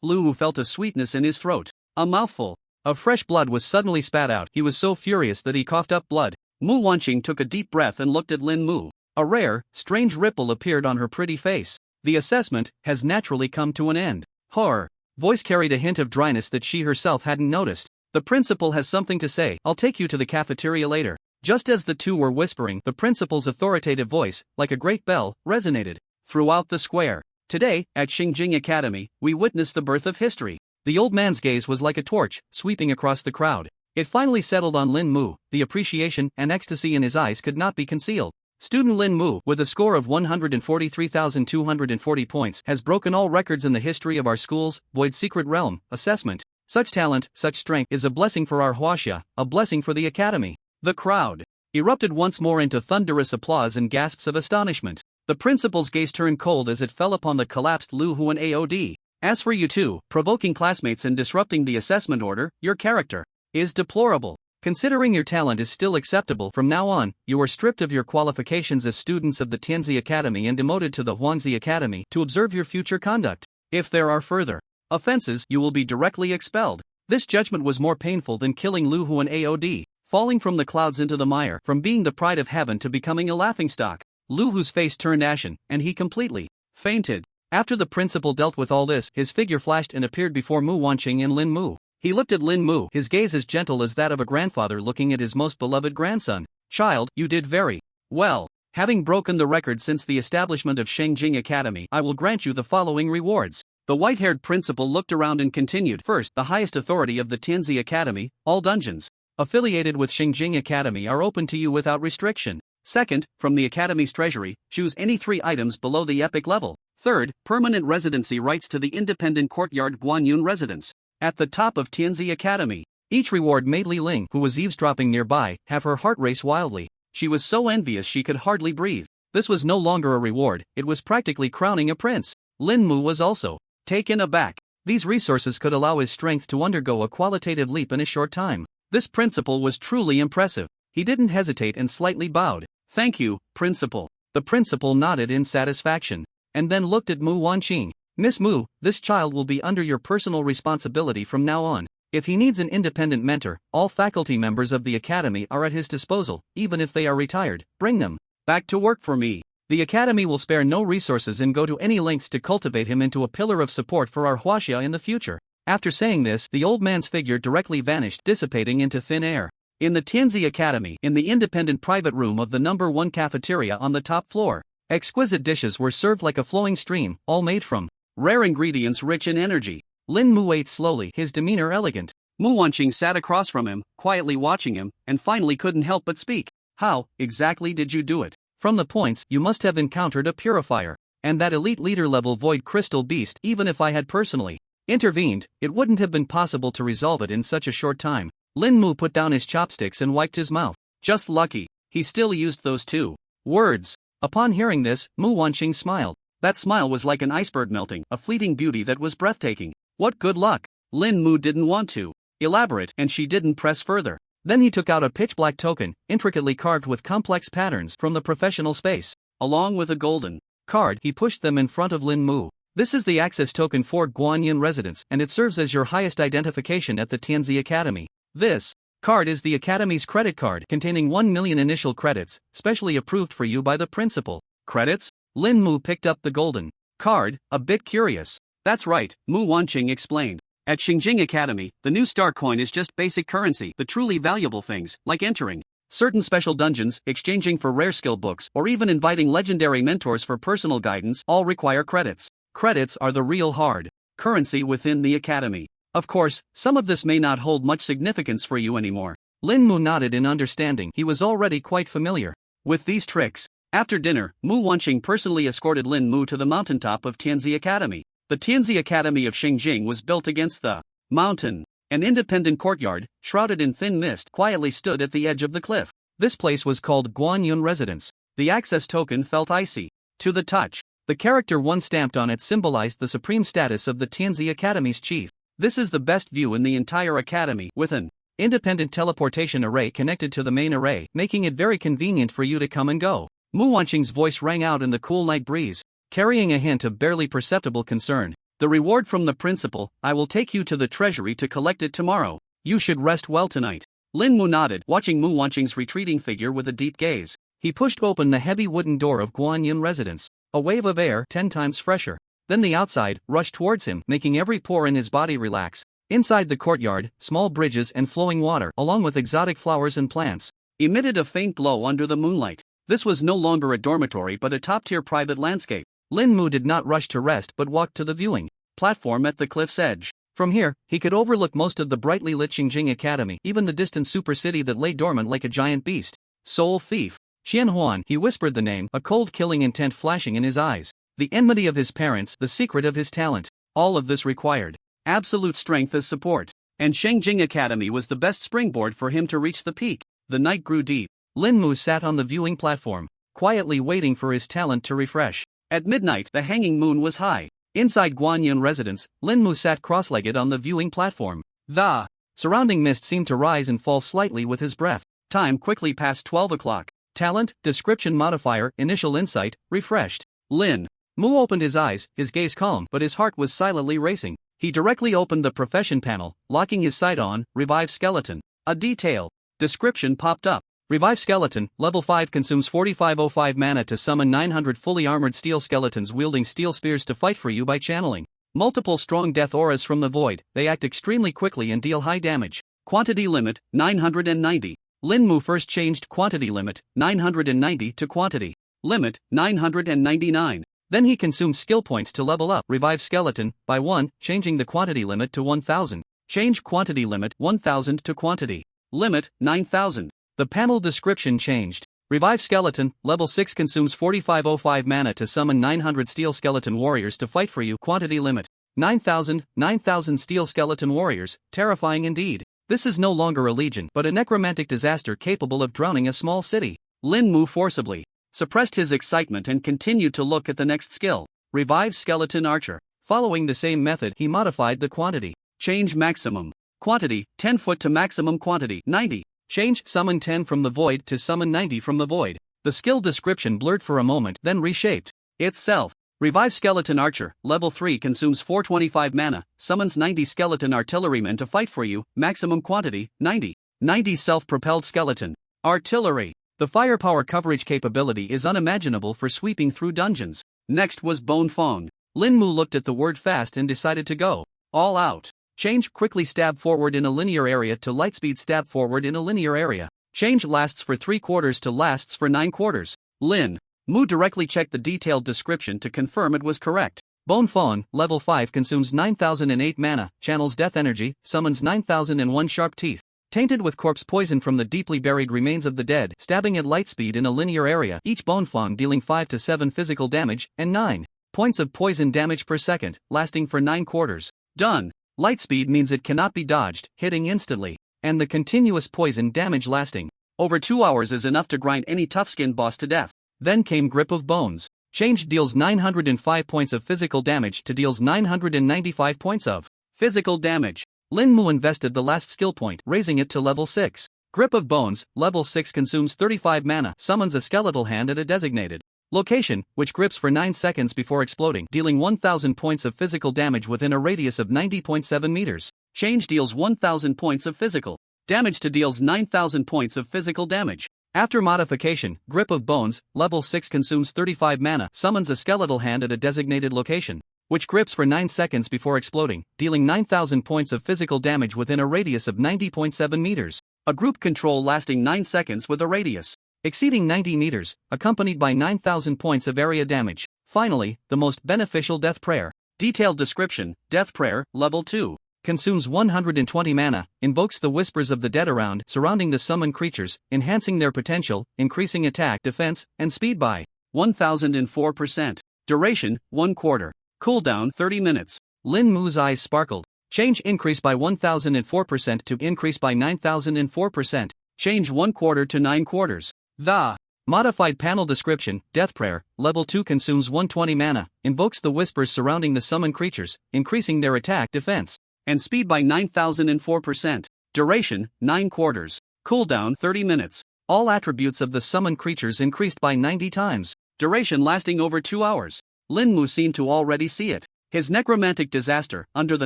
Lu Hu felt a sweetness in his throat. A mouthful of fresh blood was suddenly spat out. He was so furious that he coughed up blood. Mu Wanqing took a deep breath and looked at Lin Mu. A rare, strange ripple appeared on her pretty face. The assessment has naturally come to an end. Her voice carried a hint of dryness that she herself hadn't noticed. The principal has something to say. I'll take you to the cafeteria later. Just as the two were whispering, the principal's authoritative voice, like a great bell, resonated throughout the square. Today, at Shengjing Academy, we witnessed the birth of history. The old man's gaze was like a torch, sweeping across the crowd. It finally settled on Lin Mu. The appreciation and ecstasy in his eyes could not be concealed. Student Lin Mu, with a score of 143,240 points, has broken all records in the history of our school's Void Secret Realm assessment. Such talent, such strength is a blessing for our Huaxia, a blessing for the academy. The crowd erupted once more into thunderous applause and gasps of astonishment. The principal's gaze turned cold as it fell upon the collapsed Lu Huan AOD. As for you two, provoking classmates and disrupting the assessment order, your character is deplorable. Considering your talent is still acceptable from now on, you are stripped of your qualifications as students of the Tianzi Academy and demoted to the Huanzi Academy to observe your future conduct. If there are further offenses, you will be directly expelled. This judgment was more painful than killing Lu Huan AOD, falling from the clouds into the mire, from being the pride of heaven to becoming a laughingstock. Lu Hu's face turned ashen, and he completely fainted. After the principal dealt with all this, his figure flashed and appeared before Mu Wanqing and Lin Mu. He looked at Lin Mu, his gaze as gentle as that of a grandfather looking at his most beloved grandson. Child, you did very well. Having broken the record since the establishment of Shengjing Academy, I will grant you the following rewards. The white-haired principal looked around and continued. First, the highest authority of the Tianzi Academy, all dungeons affiliated with Shengjing Academy are open to you without restriction. Second, from the Academy's treasury, choose any 3 items below the epic level. Third, permanent residency rights to the independent courtyard Guanyun residence at the top of Tianzi Academy. Each reward made Li Ling, who was eavesdropping nearby, have her heart race wildly. She was so envious she could hardly breathe. This was no longer a reward, it was practically crowning a prince. Lin Mu was also taken aback. These resources could allow his strength to undergo a qualitative leap in a short time. This principal was truly impressive. He didn't hesitate and slightly bowed. Thank you, principal. The principal nodded in satisfaction, and then looked at Mu Wanqing. Miss Mu, this child will be under your personal responsibility from now on. If he needs an independent mentor, all faculty members of the academy are at his disposal, even if they are retired. Bring them back to work for me. The academy will spare no resources and go to any lengths to cultivate him into a pillar of support for our Huaxia in the future. After saying this, the old man's figure directly vanished, dissipating into thin air. In the Tianzi Academy, in the independent private room of the number 1 cafeteria on the top floor, exquisite dishes were served like a flowing stream, all made from rare ingredients rich in energy. Lin Mu ate slowly, his demeanor elegant. Mu Wanqing sat across from him, quietly watching him, and finally couldn't help but speak. How exactly did you do it? From the points, you must have encountered a purifier, and that elite leader-level void crystal beast. Even if I had personally intervened, it wouldn't have been possible to resolve it in such a short time. Lin Mu put down his chopsticks and wiped his mouth. Just lucky, he still used those 2 words. Upon hearing this, Mu Wanqing smiled. That smile was like an iceberg melting, a fleeting beauty that was breathtaking. What good luck! Lin Mu didn't want to elaborate, and she didn't press further. Then he took out a pitch-black token, intricately carved with complex patterns, from the professional space. Along with a golden card, he pushed them in front of Lin Mu. This is the access token for Guanyin residence, and it serves as your highest identification at the Tianzi Academy. This card is the Academy's credit card, containing 1 million initial credits, specially approved for you by the principal. Credits? Lin Mu picked up the golden card, a bit curious. That's right, Mu Wanqing explained. At Shengjing Academy, the new star coin is just basic currency. The truly valuable things, like entering certain special dungeons, exchanging for rare skill books, or even inviting legendary mentors for personal guidance, all require credits. Credits are the real hard currency within the academy. Of course, some of this may not hold much significance for you anymore. Lin Mu nodded in understanding. He was already quite familiar with these tricks. After dinner, Mu Wanqing personally escorted Lin Mu to the mountaintop of Tianzi Academy. The Tianzi Academy of Shengjing was built against the mountain. An independent courtyard, shrouded in thin mist, quietly stood at the edge of the cliff. This place was called Guanyun Residence. The access token felt icy to the touch. The character 1 stamped on it symbolized the supreme status of the Tianzi Academy's chief. This is the best view in the entire academy, with an independent teleportation array connected to the main array, making it very convenient for you to come and go. Mu Wanqing's voice rang out in the cool night breeze, carrying a hint of barely perceptible concern. The reward from the principal, I will take you to the treasury to collect it tomorrow. You should rest well tonight. Lin Mu nodded, watching Mu Wanqing's retreating figure with a deep gaze. He pushed open the heavy wooden door of Guanyin residence. A wave of air, 10 times fresher than the outside, rushed towards him, making every pore in his body relax. Inside the courtyard, small bridges and flowing water, along with exotic flowers and plants, emitted a faint glow under the moonlight. This was no longer a dormitory but a top-tier private landscape. Lin Mu did not rush to rest but walked to the viewing platform at the cliff's edge. From here, he could overlook most of the brightly lit Shengjing Academy, even the distant super city that lay dormant like a giant beast. Soul Thief. Qian Huan, he whispered the name, a cold killing intent flashing in his eyes. The enmity of his parents, the secret of his talent. All of this required absolute strength as support. And Shengjing Academy was the best springboard for him to reach the peak. The night grew deep. Lin Mu sat on the viewing platform, quietly waiting for his talent to refresh. At midnight, the hanging moon was high. Inside Guanyin residence, Lin Mu sat cross-legged on the viewing platform. The surrounding mist seemed to rise and fall slightly with his breath. Time quickly passed 12 o'clock. Talent, description modifier, initial insight, refreshed. Lin Mu opened his eyes, his gaze calm, but his heart was silently racing. He directly opened the profession panel, locking his sight on Revive Skeleton. A detailed description popped up. Revive Skeleton, level 5, consumes 4505 mana to summon 900 fully armored steel skeletons wielding steel spears to fight for you by channeling multiple strong death auras from the void. They act extremely quickly and deal high damage. Quantity limit 990. Lin Mu first changed quantity limit 990 to quantity limit 999. Then he consumed skill points to level up Revive Skeleton by 1, changing the quantity limit to 1000. Change quantity limit 1000 to quantity limit 9000. The panel description changed. Revive Skeleton, level 6, consumes 4505 mana to summon 900 steel skeleton warriors to fight for you. Quantity limit 9000. 9000 steel skeleton warriors, terrifying indeed. This is no longer a legion but a necromantic disaster capable of drowning a small city. Lin Mu forcibly suppressed his excitement and continued to look at the next skill. Revive Skeleton Archer. Following the same method, he modified the quantity. Change maximum quantity 10 foot to maximum quantity 90. Change summon 10 from the void to summon 90 from the void. The skill description blurred for a moment, then reshaped itself. Revive Skeleton Archer, level 3, consumes 425 mana, summons 90 skeleton artillerymen to fight for you, maximum quantity 90. 90 self-propelled skeleton artillery. The firepower coverage capability is unimaginable for sweeping through dungeons. Next was Bone Fong. Lin Mu looked at the word fast and decided to go all out. Change quickly stab forward in a linear area to lightspeed stab forward in a linear area. Change lasts for 3/4 to lasts for 9/4. Lin Mu directly checked the detailed description to confirm it was correct. Bone Fawn, level 5, consumes 9008 mana, channels death energy, summons 9001 sharp teeth. Tainted with corpse poison from the deeply buried remains of the dead, stabbing at lightspeed in a linear area, each Bone Fawn dealing 5 to 7 physical damage, and 9 points of poison damage per second, lasting for 9/4. Done. Lightspeed means it cannot be dodged, hitting instantly, and the continuous poison damage lasting over 2 hours is enough to grind any tough-skinned boss to death. Then came Grip of Bones. Change deals 905 points of physical damage to deals 995 points of physical damage. Lin Mu invested the last skill point, raising it to level 6. Grip of Bones, level 6, consumes 35 mana, summons a skeletal hand at a designated location, which grips for 9 seconds before exploding, dealing 1000 points of physical damage within a radius of 90.7 meters. Change deals 1000 points of physical damage to deals 9000 points of physical damage. After modification, Grip of Bones, level 6, consumes 35 mana, summons a skeletal hand at a designated location, which grips for 9 seconds before exploding, dealing 9000 points of physical damage within a radius of 90.7 meters. A group control lasting 9 seconds with a radius exceeding 90 meters, accompanied by 9000 points of area damage. Finally, the most beneficial Death Prayer. Detailed description: Death Prayer, level 2. Consumes 120 mana, invokes the whispers of the dead around, surrounding the summoned creatures, enhancing their potential, increasing attack, defense, and speed by 1004%. Duration: 1/4. Cooldown: 30 minutes. Lin Mu's eyes sparkled. Change increase by 1004% to increase by 9004%. Change 1/4 to 9/4. The modified panel description: Death Prayer, level 2, consumes 120 mana, invokes the whispers surrounding the summoned creatures, increasing their attack, defense, and speed by 9004%. Duration: 9/4. Cooldown: 30 minutes. All attributes of the summoned creatures increased by 90 times. Duration lasting over 2 hours. Lin Mu seemed to already see it. His necromantic disaster, under the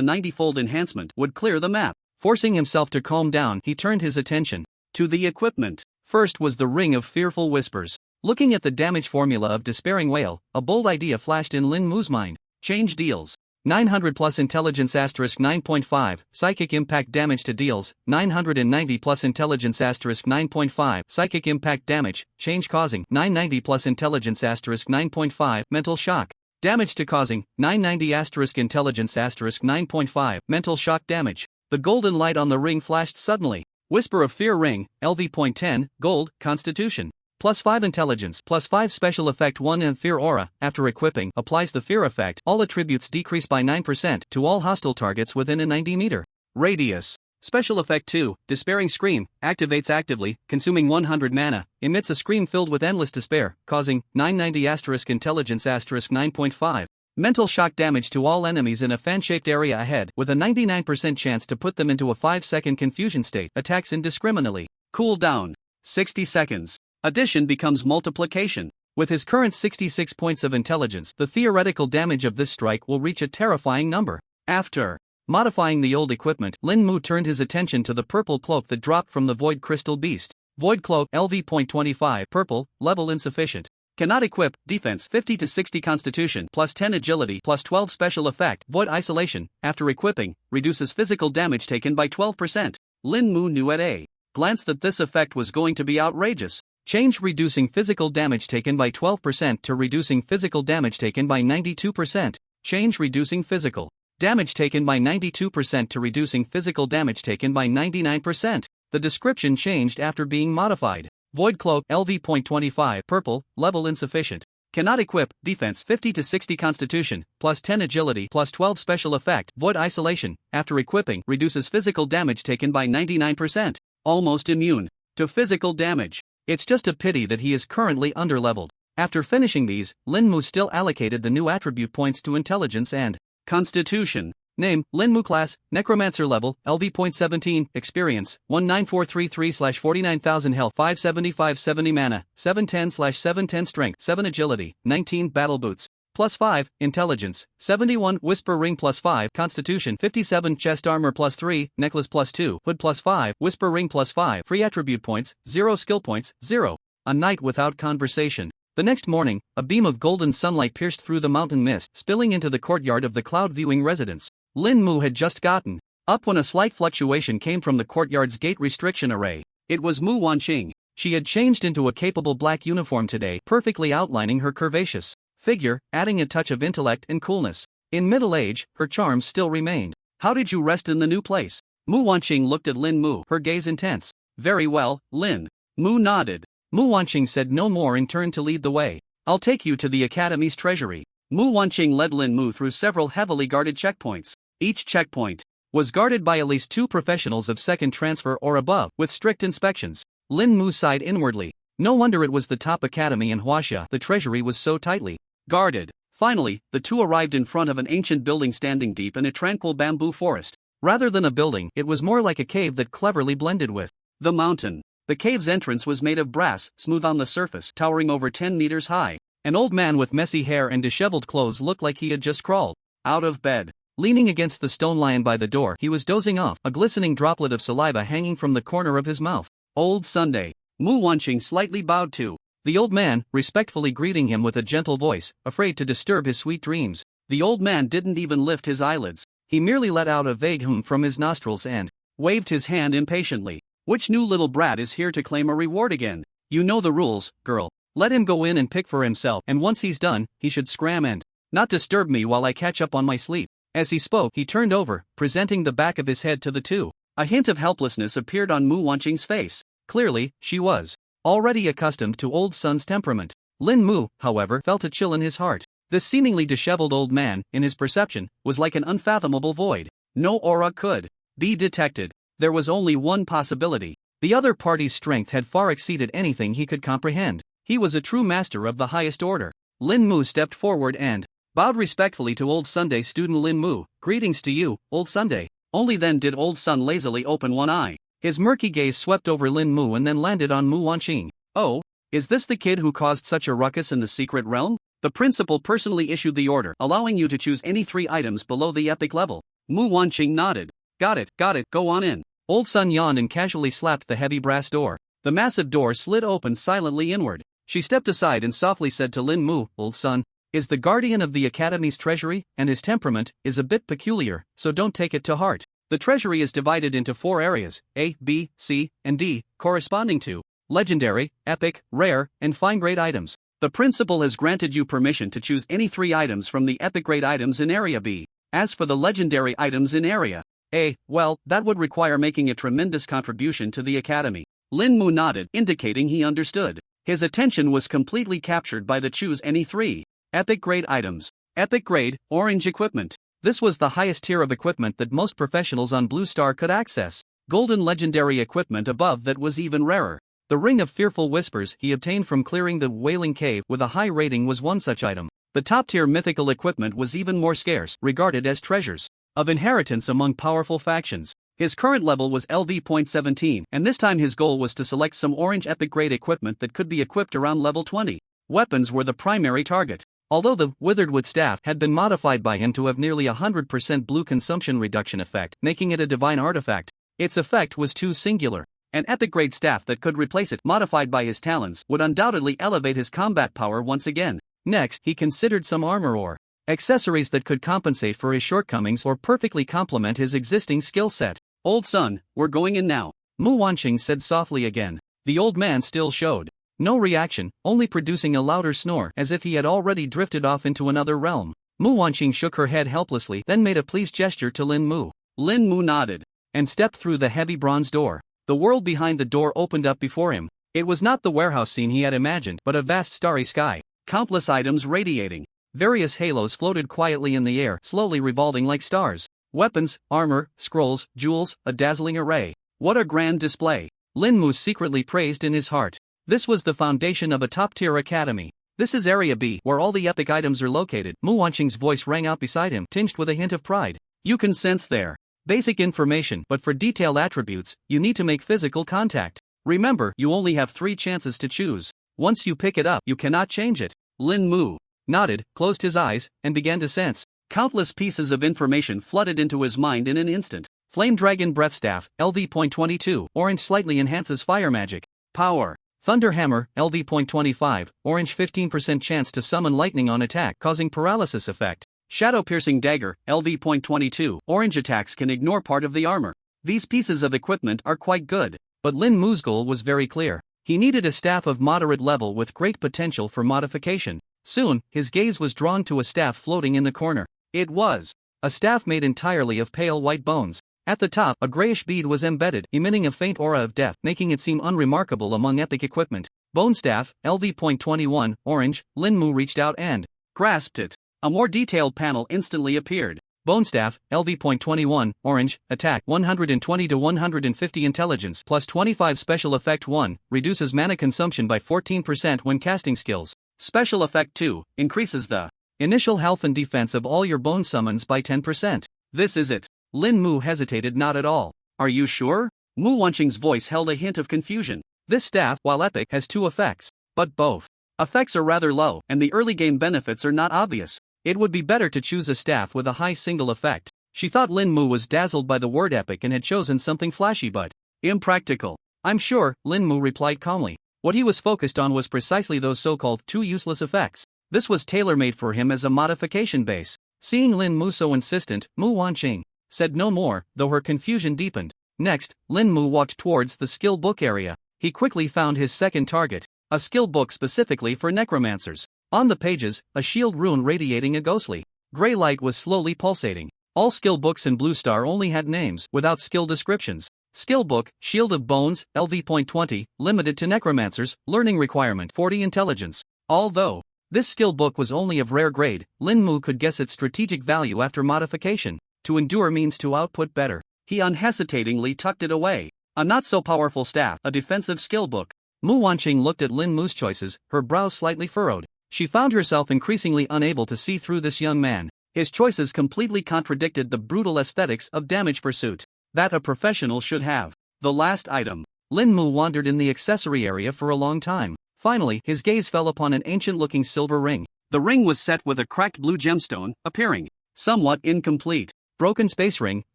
90-fold enhancement, would clear the map. Forcing himself to calm down, he turned his attention to the equipment. First was the Ring of Fearful Whispers. Looking at the damage formula of Despairing Whale, a bold idea flashed in Lin Mu's mind. Change deals 900 plus intelligence asterisk 9.5, psychic impact damage to deals 990 plus intelligence asterisk 9.5, psychic impact damage, change causing 990 plus intelligence asterisk 9.5, mental shock. Damage to causing 990 asterisk intelligence asterisk 9.5, mental shock damage. The golden light on the ring flashed suddenly. Whisper of Fear Ring, LV.10, Gold, Constitution. +5 Intelligence, +5 Special Effect 1 and Fear Aura. After equipping, applies the Fear Effect. All attributes decrease by 9% to all hostile targets within a 90-meter radius. Special Effect 2, Despairing Scream, activates actively, consuming 100 mana, emits a scream filled with endless despair, causing 990 intelligence 9.5. Mental shock damage to all enemies in a fan-shaped area ahead, with a 99% chance to put them into a 5-second confusion state, attacks indiscriminately. Cool down. 60 seconds. Addition becomes multiplication. With his current 66 points of intelligence, the theoretical damage of this strike will reach a terrifying number. After modifying the old equipment, Lin Mu turned his attention to the purple cloak that dropped from the Void Crystal Beast. Void Cloak, LV.25, purple, level insufficient. Cannot equip, defense 50 to 60 constitution, plus 10 agility, plus 12 special effect, Void Isolation. After equipping, reduces physical damage taken by 12%. Lin Mu knew at a glance that this effect was going to be outrageous. Change reducing physical damage taken by 12% to reducing physical damage taken by 92%. Change reducing physical damage taken by 92% to reducing physical damage taken by 99%. The description changed after being modified. Void Cloak, LV.25, purple, level insufficient. Cannot equip, defense 50 to 60 constitution, plus 10 agility, plus 12 special effect, Void Isolation. After equipping, reduces physical damage taken by 99%. Almost immune to physical damage. It's just a pity that he is currently underleveled. After finishing these, Lin Mu still allocated the new attribute points to intelligence and constitution. Name, Lin Mu class, Necromancer level, LV.17, experience, 19433/49000 health, 575/70 mana, 710/710 strength, 7 agility, 19 battle boots, plus 5, intelligence, 71 whisper ring plus 5, constitution 57 chest armor plus 3, necklace plus 2, hood plus 5, whisper ring plus 5, free attribute points, 0 skill points, 0. A night without conversation. The next morning, a beam of golden sunlight pierced through the mountain mist, spilling into the courtyard of the cloud viewing residence. Lin Mu had just gotten up when a slight fluctuation came from the courtyard's gate restriction array. It was Mu Wanqing. She had changed into a capable black uniform today, perfectly outlining her curvaceous figure, adding a touch of intellect and coolness. In middle age, her charms still remained. How did you rest in the new place? Mu Wanqing looked at Lin Mu, her gaze intense. Very well, Lin. Mu nodded. Mu Wanqing said no more and turned to lead the way. I'll take you to the academy's treasury. Mu Wanqing led Lin Mu through several heavily guarded checkpoints. Each checkpoint was guarded by at least 2 professionals of second transfer or above, with strict inspections. Lin Mu sighed inwardly. No wonder it was the top academy in Huaxia, the treasury was so tightly guarded. Finally, the two arrived in front of an ancient building standing deep in a tranquil bamboo forest. Rather than a building, it was more like a cave that cleverly blended with the mountain. The cave's entrance was made of brass, smooth on the surface, towering over 10 meters high. An old man with messy hair and disheveled clothes looked like he had just crawled out of bed. Leaning against the stone lion by the door, he was dozing off, a glistening droplet of saliva hanging from the corner of his mouth. Old Sunday. Mu Wanqing slightly bowed to the old man, respectfully greeting him with a gentle voice, afraid to disturb his sweet dreams. The old man didn't even lift his eyelids. He merely let out a vague hum from his nostrils and waved his hand impatiently. Which new little brat is here to claim a reward again? You know the rules, girl. Let him go in and pick for himself, and once he's done, he should scram and not disturb me while I catch up on my sleep. As he spoke, he turned over, presenting the back of his head to the two. A hint of helplessness appeared on Mu Wanqing's face. Clearly, she was already accustomed to old Sun's temperament. Lin Mu, however, felt a chill in his heart. This seemingly disheveled old man, in his perception, was like an unfathomable void. No aura could be detected. There was only one possibility. The other party's strength had far exceeded anything he could comprehend. He was a true master of the highest order. Lin Mu stepped forward and bowed respectfully to Old Sunday student Lin Mu. Greetings to you, Old Sunday. Only then did Old Sun lazily open one eye. His murky gaze swept over Lin Mu and then landed on Mu Wanqing. Oh, is this the kid who caused such a ruckus in the secret realm? The principal personally issued the order, allowing you to choose any 3 items below the epic level. Mu Wanqing nodded. Got it, go on in. Old Sun yawned and casually slapped the heavy brass door. The massive door slid open silently inward. She stepped aside and softly said to Lin Mu, Old Sun is the guardian of the academy's treasury, and his temperament is a bit peculiar, so don't take it to heart. The treasury is divided into 4 areas, A, B, C, and D, corresponding to legendary, epic, rare, and fine-grade items. The principal has granted you permission to choose any 3 items from the epic-grade items in Area B. As for the legendary items in Area A, well, that would require making a tremendous contribution to the academy. Lin Mu nodded, indicating he understood. His attention was completely captured by the choose any 3 epic-grade items. Epic-grade, orange equipment. This was the highest tier of equipment that most professionals on Blue Star could access. golden legendary equipment above that was even rarer. The Ring of Fearful Whispers he obtained from clearing the Wailing Cave with a high rating was one such item. The top-tier mythical equipment was even more scarce, regarded as treasures of inheritance among powerful factions. His current level was LV.17, and this time his goal was to select some orange epic grade equipment that could be equipped around level 20. Weapons were the primary target. Although the Withered Wood Staff had been modified by him to have nearly 100% blue consumption reduction effect, making it a divine artifact, its effect was too singular. An epic grade staff that could replace it, modified by his talents, would undoubtedly elevate his combat power once again. Next, he considered some armor or accessories that could compensate for his shortcomings or perfectly complement his existing skill set. Old son, we're going in now, Mu Wanqing said softly again. The old man still showed no reaction, only producing a louder snore as if he had already drifted off into another realm. Mu Wanqing shook her head helplessly, then made a pleased gesture to Lin Mu. Lin Mu nodded and stepped through the heavy bronze door. The world behind the door opened up before him. It was not the warehouse scene he had imagined, but a vast starry sky. Countless items radiating. Various halos floated quietly in the air, slowly revolving like stars. Weapons, armor, scrolls, jewels, a dazzling array. What a grand display. Lin Mu secretly praised in his heart. This was the foundation of a top-tier academy. This is Area B, where all the epic items are located. Mu Wanqing's voice rang out beside him, tinged with a hint of pride. You can sense their basic information, but for detailed attributes, you need to make physical contact. Remember, you only have 3 chances to choose. Once you pick it up, you cannot change it. Lin Mu nodded, closed his eyes, and began to sense. Countless pieces of information flooded into his mind in an instant. Flame Dragon Breath Staff, LV.22, orange slightly enhances fire magic. Power. Thunder Hammer, LV.25, orange 15% chance to summon lightning on attack, causing paralysis effect. Shadow Piercing Dagger, LV.22, orange attacks can ignore part of the armor. These pieces of equipment are quite good, but Lin Mu's goal was very clear. He needed a staff of moderate level with great potential for modification. Soon, his gaze was drawn to a staff floating in the corner. It was a staff made entirely of pale white bones. At the top, a grayish bead was embedded, emitting a faint aura of death, making it seem unremarkable among epic equipment. Bone Staff, LV.21, orange. Lin Mu reached out and grasped it. A more detailed panel instantly appeared. Bone Staff, LV.21, orange, attack 120 to 150 intelligence plus 25 special effect 1, reduces mana consumption by 14% when casting skills. Special effect 2, increases the initial health and defense of all your bone summons by 10%. This is it. Lin Mu hesitated not at all. Are you sure? Mu Wanqing's voice held a hint of confusion. This staff, while epic, has 2 effects, but both effects are rather low, and the early game benefits are not obvious. It would be better to choose a staff with a high single effect. She thought Lin Mu was dazzled by the word epic and had chosen something flashy but impractical. I'm sure, Lin Mu replied calmly. What he was focused on was precisely those so-called 2 useless effects. This was tailor-made for him as a modification base. Seeing Lin Mu so insistent, Mu Wanqing said no more, though her confusion deepened. Next, Lin Mu walked towards the skill book area. He quickly found his second target, a skill book specifically for necromancers. On the pages, a shield rune radiating a ghostly gray light was slowly pulsating. All skill books in Blue Star only had names, without skill descriptions. Skill book, Shield of Bones, LV.20, limited to necromancers, learning requirement 40 intelligence. Although this skill book was only of rare grade, Lin Mu could guess its strategic value after modification. To endure means to output better. He unhesitatingly tucked it away. A not-so-powerful staff, a defensive skill book. Mu Wanqing looked at Lin Mu's choices, her brows slightly furrowed. She found herself increasingly unable to see through this young man. His choices completely contradicted the brutal aesthetics of damage pursuit that a professional should have. The last item. Lin Mu wandered in the accessory area for a long time. Finally, his gaze fell upon an ancient-looking silver ring. The ring was set with a cracked blue gemstone, appearing somewhat incomplete. Broken Space Ring,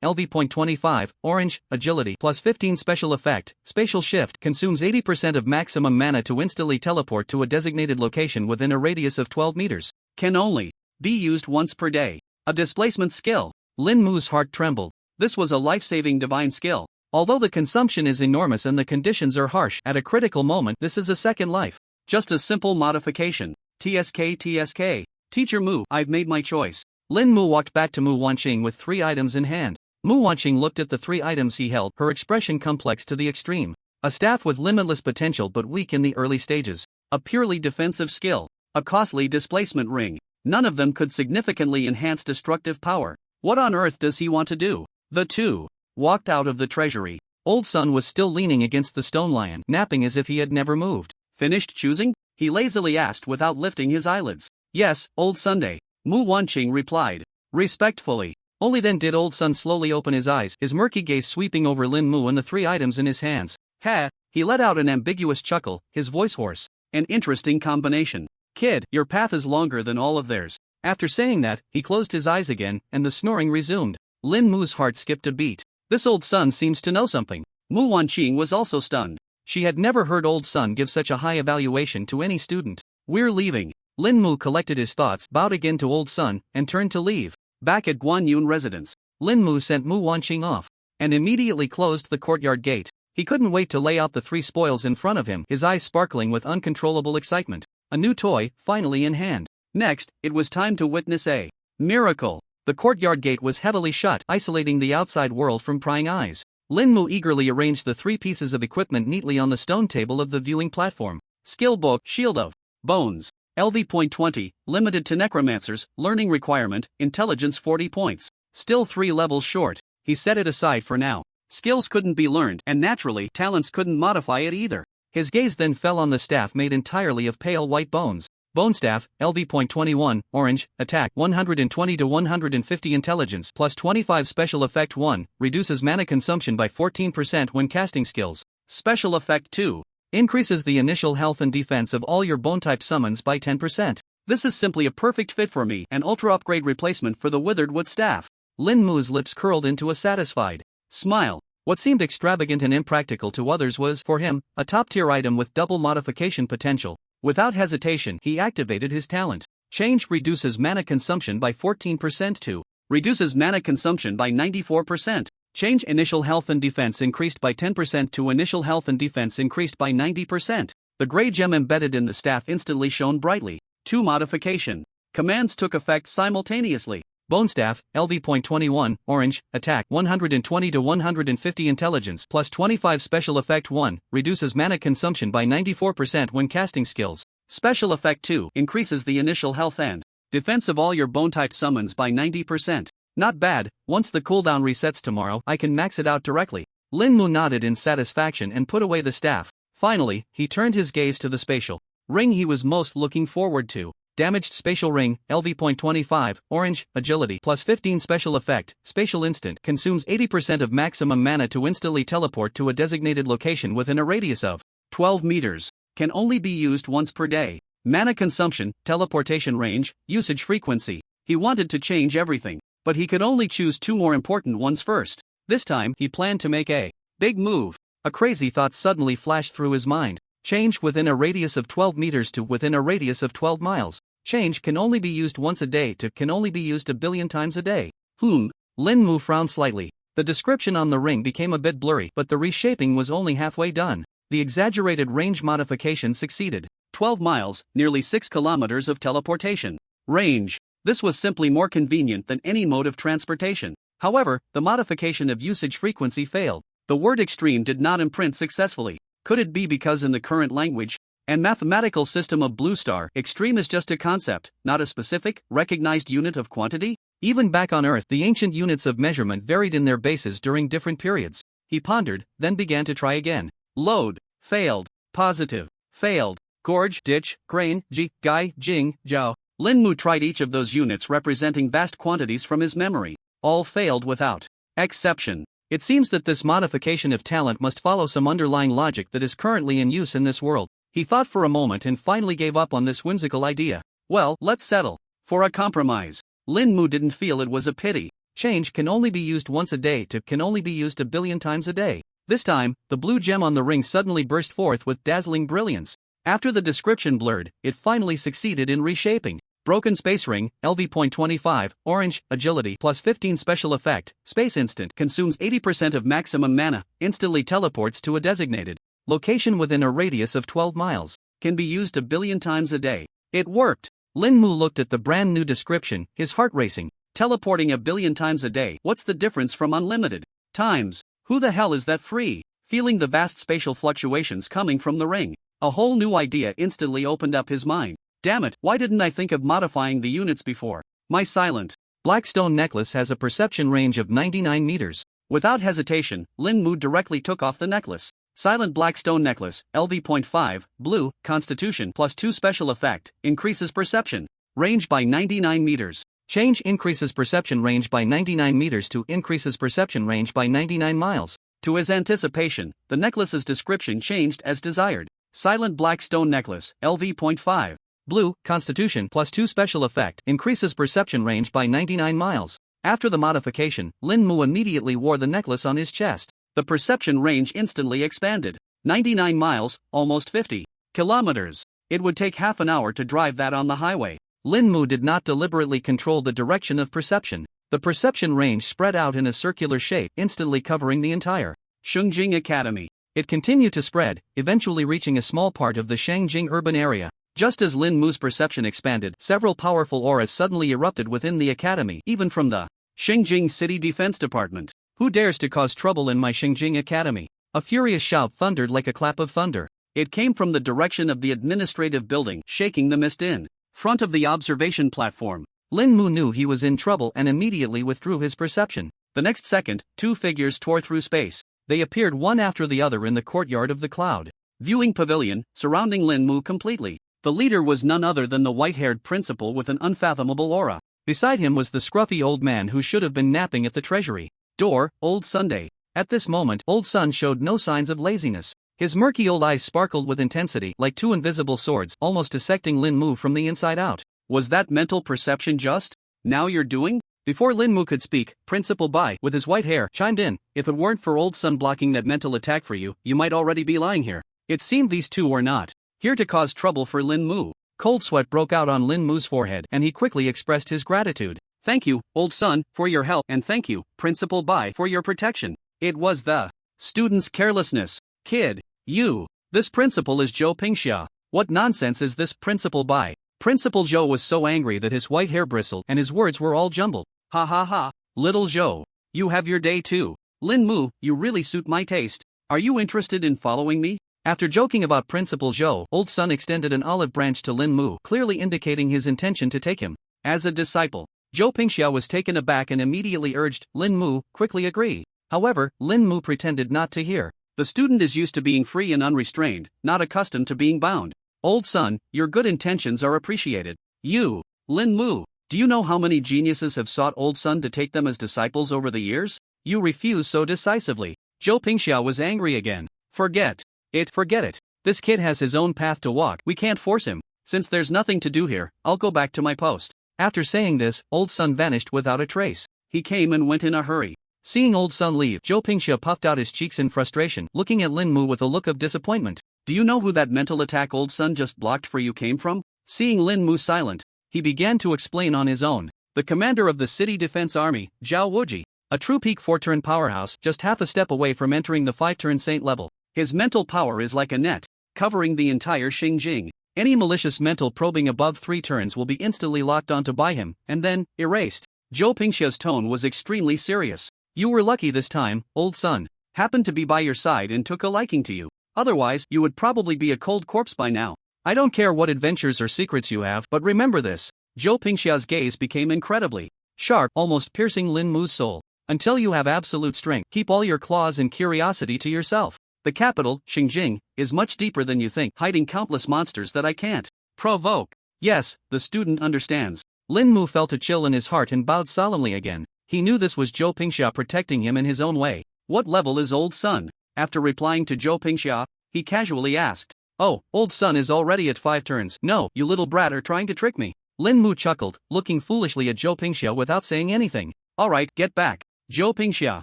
LV.25, orange, agility plus 15 special effect, spatial shift consumes 80% of maximum mana to instantly teleport to a designated location within a radius of 12 meters. Can only be used once per day. A displacement skill. Lin Mu's heart trembled. This was a life-saving divine skill. Although the consumption is enormous and the conditions are harsh, at a critical moment this is a second life. Just a simple modification. TSK. Teacher Mu, I've made my choice. Lin Mu walked back to Mu Wanqing with 3 items in hand. Mu Wanqing looked at the 3 items he held, her expression complex to the extreme. A staff with limitless potential but weak in the early stages. A purely defensive skill. A costly displacement ring. None of them could significantly enhance destructive power. What on earth does he want to do? The 2 walked out of the treasury. Old Sun was still leaning against the stone lion, napping as if he had never moved. Finished choosing? He lazily asked without lifting his eyelids. Yes, Old Sunday, Mu Wanqing replied. Respectfully. Only then did Old Sun slowly open his eyes, his murky gaze sweeping over Lin Mu and the 3 items in his hands. Ha! He let out an ambiguous chuckle, his voice hoarse. An interesting combination. Kid, your path is longer than all of theirs. After saying that, he closed his eyes again, and the snoring resumed. Lin Mu's heart skipped a beat. This Old Sun seems to know something. Mu Wanqing was also stunned. She had never heard Old Sun give such a high evaluation to any student. We're leaving. Lin Mu collected his thoughts, bowed again to Old Sun, and turned to leave. Back at Guanyun residence, Lin Mu sent Mu Wanqing off, and immediately closed the courtyard gate. He couldn't wait to lay out the 3 spoils in front of him, his eyes sparkling with uncontrollable excitement. A new toy, finally in hand. Next, it was time to witness a miracle. The courtyard gate was heavily shut, isolating the outside world from prying eyes. Lin Mu eagerly arranged the 3 pieces of equipment neatly on the stone table of the viewing platform. Skill book, Shield of Bones. LV.20, limited to necromancers, learning requirement, intelligence 40 points. Still 3 levels short. He set it aside for now. Skills couldn't be learned, and naturally, talents couldn't modify it either. His gaze then fell on the staff made entirely of pale white bones. Bone staff, LV.21, orange, attack 120 to 150 intelligence plus 25 special effect 1, reduces mana consumption by 14% when casting skills. Special effect 2. Increases the initial health and defense of all your bone-type summons by 10%. This is simply a perfect fit for me, an ultra-upgrade replacement for the withered wood staff. Lin Mu's lips curled into a satisfied smile. What seemed extravagant and impractical to others was, for him, a top-tier item with double modification potential. Without hesitation, he activated his talent. Change reduces mana consumption by 14% to reduces mana consumption by 94%. Change initial health and defense increased by 10% to initial health and defense increased by 90%. The gray gem embedded in the staff instantly shone brightly. 2 modification. Commands took effect simultaneously. Bone staff, LV.21, orange, attack 120 to 150 intelligence plus 25 special effect 1, reduces mana consumption by 94% when casting skills. Special effect 2, increases the initial health and defense of all your bone-type summons by 90%. Not bad. Once the cooldown resets tomorrow, I can max it out directly. Lin Mu nodded in satisfaction and put away the staff. Finally, he turned his gaze to the spatial ring he was most looking forward to. Damaged spatial ring, LV.25, orange, agility plus 15 special effect, spatial instant consumes 80% of maximum mana to instantly teleport to a designated location within a radius of 12 meters. Can only be used once per day. Mana consumption, teleportation range, usage frequency. He wanted to change everything, but he could only choose 2 more important ones first. This time, he planned to make a big move. A crazy thought suddenly flashed through his mind. Change within a radius of 12 meters to within a radius of 12 miles. Change can only be used once a day to can only be used 1 billion times a day. Lin Mu frowned slightly. The description on the ring became a bit blurry, but the reshaping was only halfway done. The exaggerated range modification succeeded. 12 miles, nearly 6 kilometers of teleportation range. This was simply more convenient than any mode of transportation. However, the modification of usage frequency failed. The word extreme did not imprint successfully. Could it be because in the current language and mathematical system of Blue Star, extreme is just a concept, not a specific, recognized unit of quantity? Even back on Earth, the ancient units of measurement varied in their bases during different periods. He pondered, then began to try again. Load, failed, positive, failed, gorge, ditch, grain, gai, jing, jiao. Lin Mu tried each of those units representing vast quantities from his memory. All failed without exception. It seems that this modification of talent must follow some underlying logic that is currently in use in this world. He thought for a moment and finally gave up on this whimsical idea. Well, let's settle for a compromise. Lin Mu didn't feel it was a pity. Change can only be used once a day to can only be used 1 billion times a day. This time, the blue gem on the ring suddenly burst forth with dazzling brilliance. After the description blurred, it finally succeeded in reshaping. Broken space ring, LV.25, orange, agility plus 15 special effect, space instant consumes 80% of maximum mana, instantly teleports to a designated location within a radius of 12 miles. Can be used 1 billion times a day. It worked. Lin Mu looked at the brand new description, his heart racing. Teleporting 1 billion times a day, what's the difference from unlimited times? Who the hell is that free? Feeling the vast spatial fluctuations coming from the ring, a whole new idea instantly opened up his mind. Damn it, why didn't I think of modifying the units before? My silent black stone necklace has a perception range of 99 meters. Without hesitation, Lin Mu directly took off the necklace. Silent black stone necklace, LV.5, blue, constitution +2 special effect, increases perception range by 99 meters. Change increases perception range by 99 meters to increases perception range by 99 miles. To his anticipation, the necklace's description changed as desired. Silent black stone necklace, LV.5. Blue, constitution +2 special effect, increases perception range by 99 miles. After the modification, Lin Mu immediately wore the necklace on his chest. The perception range instantly expanded. 99 miles, almost 50 kilometers. It would take half an hour to drive that on the highway. Lin Mu did not deliberately control the direction of perception. The perception range spread out in a circular shape, instantly covering the entire Shengjing Academy. It continued to spread, eventually reaching a small part of the Shengjing urban area. Just as Lin Mu's perception expanded, several powerful auras suddenly erupted within the academy, even from the Shengjing City Defense Department. Who dares to cause trouble in my Shengjing Academy? A furious shout thundered like a clap of thunder. It came from the direction of the administrative building, shaking the mist in front of the observation platform. Lin Mu knew he was in trouble and immediately withdrew his perception. The next second, two figures tore through space. They appeared one after the other in the courtyard of the cloud viewing pavilion, surrounding Lin Mu completely. The leader was none other than the white-haired principal with an unfathomable aura. Beside him was the scruffy old man who should have been napping at the treasury door, Old Sunday. At this moment, Old Sun showed no signs of laziness. His murky old eyes sparkled with intensity like two invisible swords, almost dissecting Lin Mu from the inside out. Was that mental perception just now you're doing? Before Lin Mu could speak, Principal Bai, with his white hair, chimed in. If it weren't for Old Sun blocking that mental attack for you, you might already be lying here. It seemed these two were not here to cause trouble for Lin Mu. Cold sweat broke out on Lin Mu's forehead, and he quickly expressed his gratitude. Thank you, Old Sun, for your help, and thank you, Principal Bai, for your protection. It was the student's carelessness. Kid, you. This principal is Zhou Pingxia. What nonsense is this, Principal Bai? Principal Zhou was so angry that his white hair bristled and his words were all jumbled. Ha ha ha, little Zhou. You have your day too. Lin Mu, you really suit my taste. Are you interested in following me? After joking about Principal Zhou, Old Sun extended an olive branch to Lin Mu, clearly indicating his intention to take him as a disciple. Zhou Pingxia was taken aback and immediately urged, Lin Mu, quickly agree. However, Lin Mu pretended not to hear. The student is used to being free and unrestrained, not accustomed to being bound. Old Sun, your good intentions are appreciated. You, Lin Mu, do you know how many geniuses have sought Old Sun to take them as disciples over the years? You refuse so decisively. Zhou Pingxia was angry again. Forget it. This kid has his own path to walk. We can't force him. Since there's nothing to do here, I'll go back to my post. After saying this, Old Sun vanished without a trace. He came and went in a hurry. Seeing Old Sun leave, Zhou Pingxia puffed out his cheeks in frustration, looking at Lin Mu with a look of disappointment. Do you know who that mental attack Old Sun just blocked for you came from? Seeing Lin Mu silent, he began to explain on his own. The commander of the City Defense Army, Zhao Wuji. A true peak 4-turn powerhouse, just half a step away from entering the 5-turn saint level. His mental power is like a net, covering the entire Xinjiang. Any malicious mental probing above 3 turns will be instantly locked onto by him, and then, erased. Zhou Pingxia's tone was extremely serious. You were lucky this time, Old Sun. Happened to be by your side and took a liking to you. Otherwise, you would probably be a cold corpse by now. I don't care what adventures or secrets you have, but remember this. Zhou Pingxia's gaze became incredibly sharp, almost piercing Lin Mu's soul. Until you have absolute strength, keep all your claws and curiosity to yourself. The capital, Xinjiang, is much deeper than you think, hiding countless monsters that I can't provoke. Yes, the student understands. Lin Mu felt a chill in his heart and bowed solemnly again. He knew this was Zhou Pingxia protecting him in his own way. What level is Old Sun? After replying to Zhou Pingxia, he casually asked. Oh, Old Sun is already at 5 turns. No, you little brat are trying to trick me. Lin Mu chuckled, looking foolishly at Zhou Pingxia without saying anything. Alright, get back. Zhou Pingxia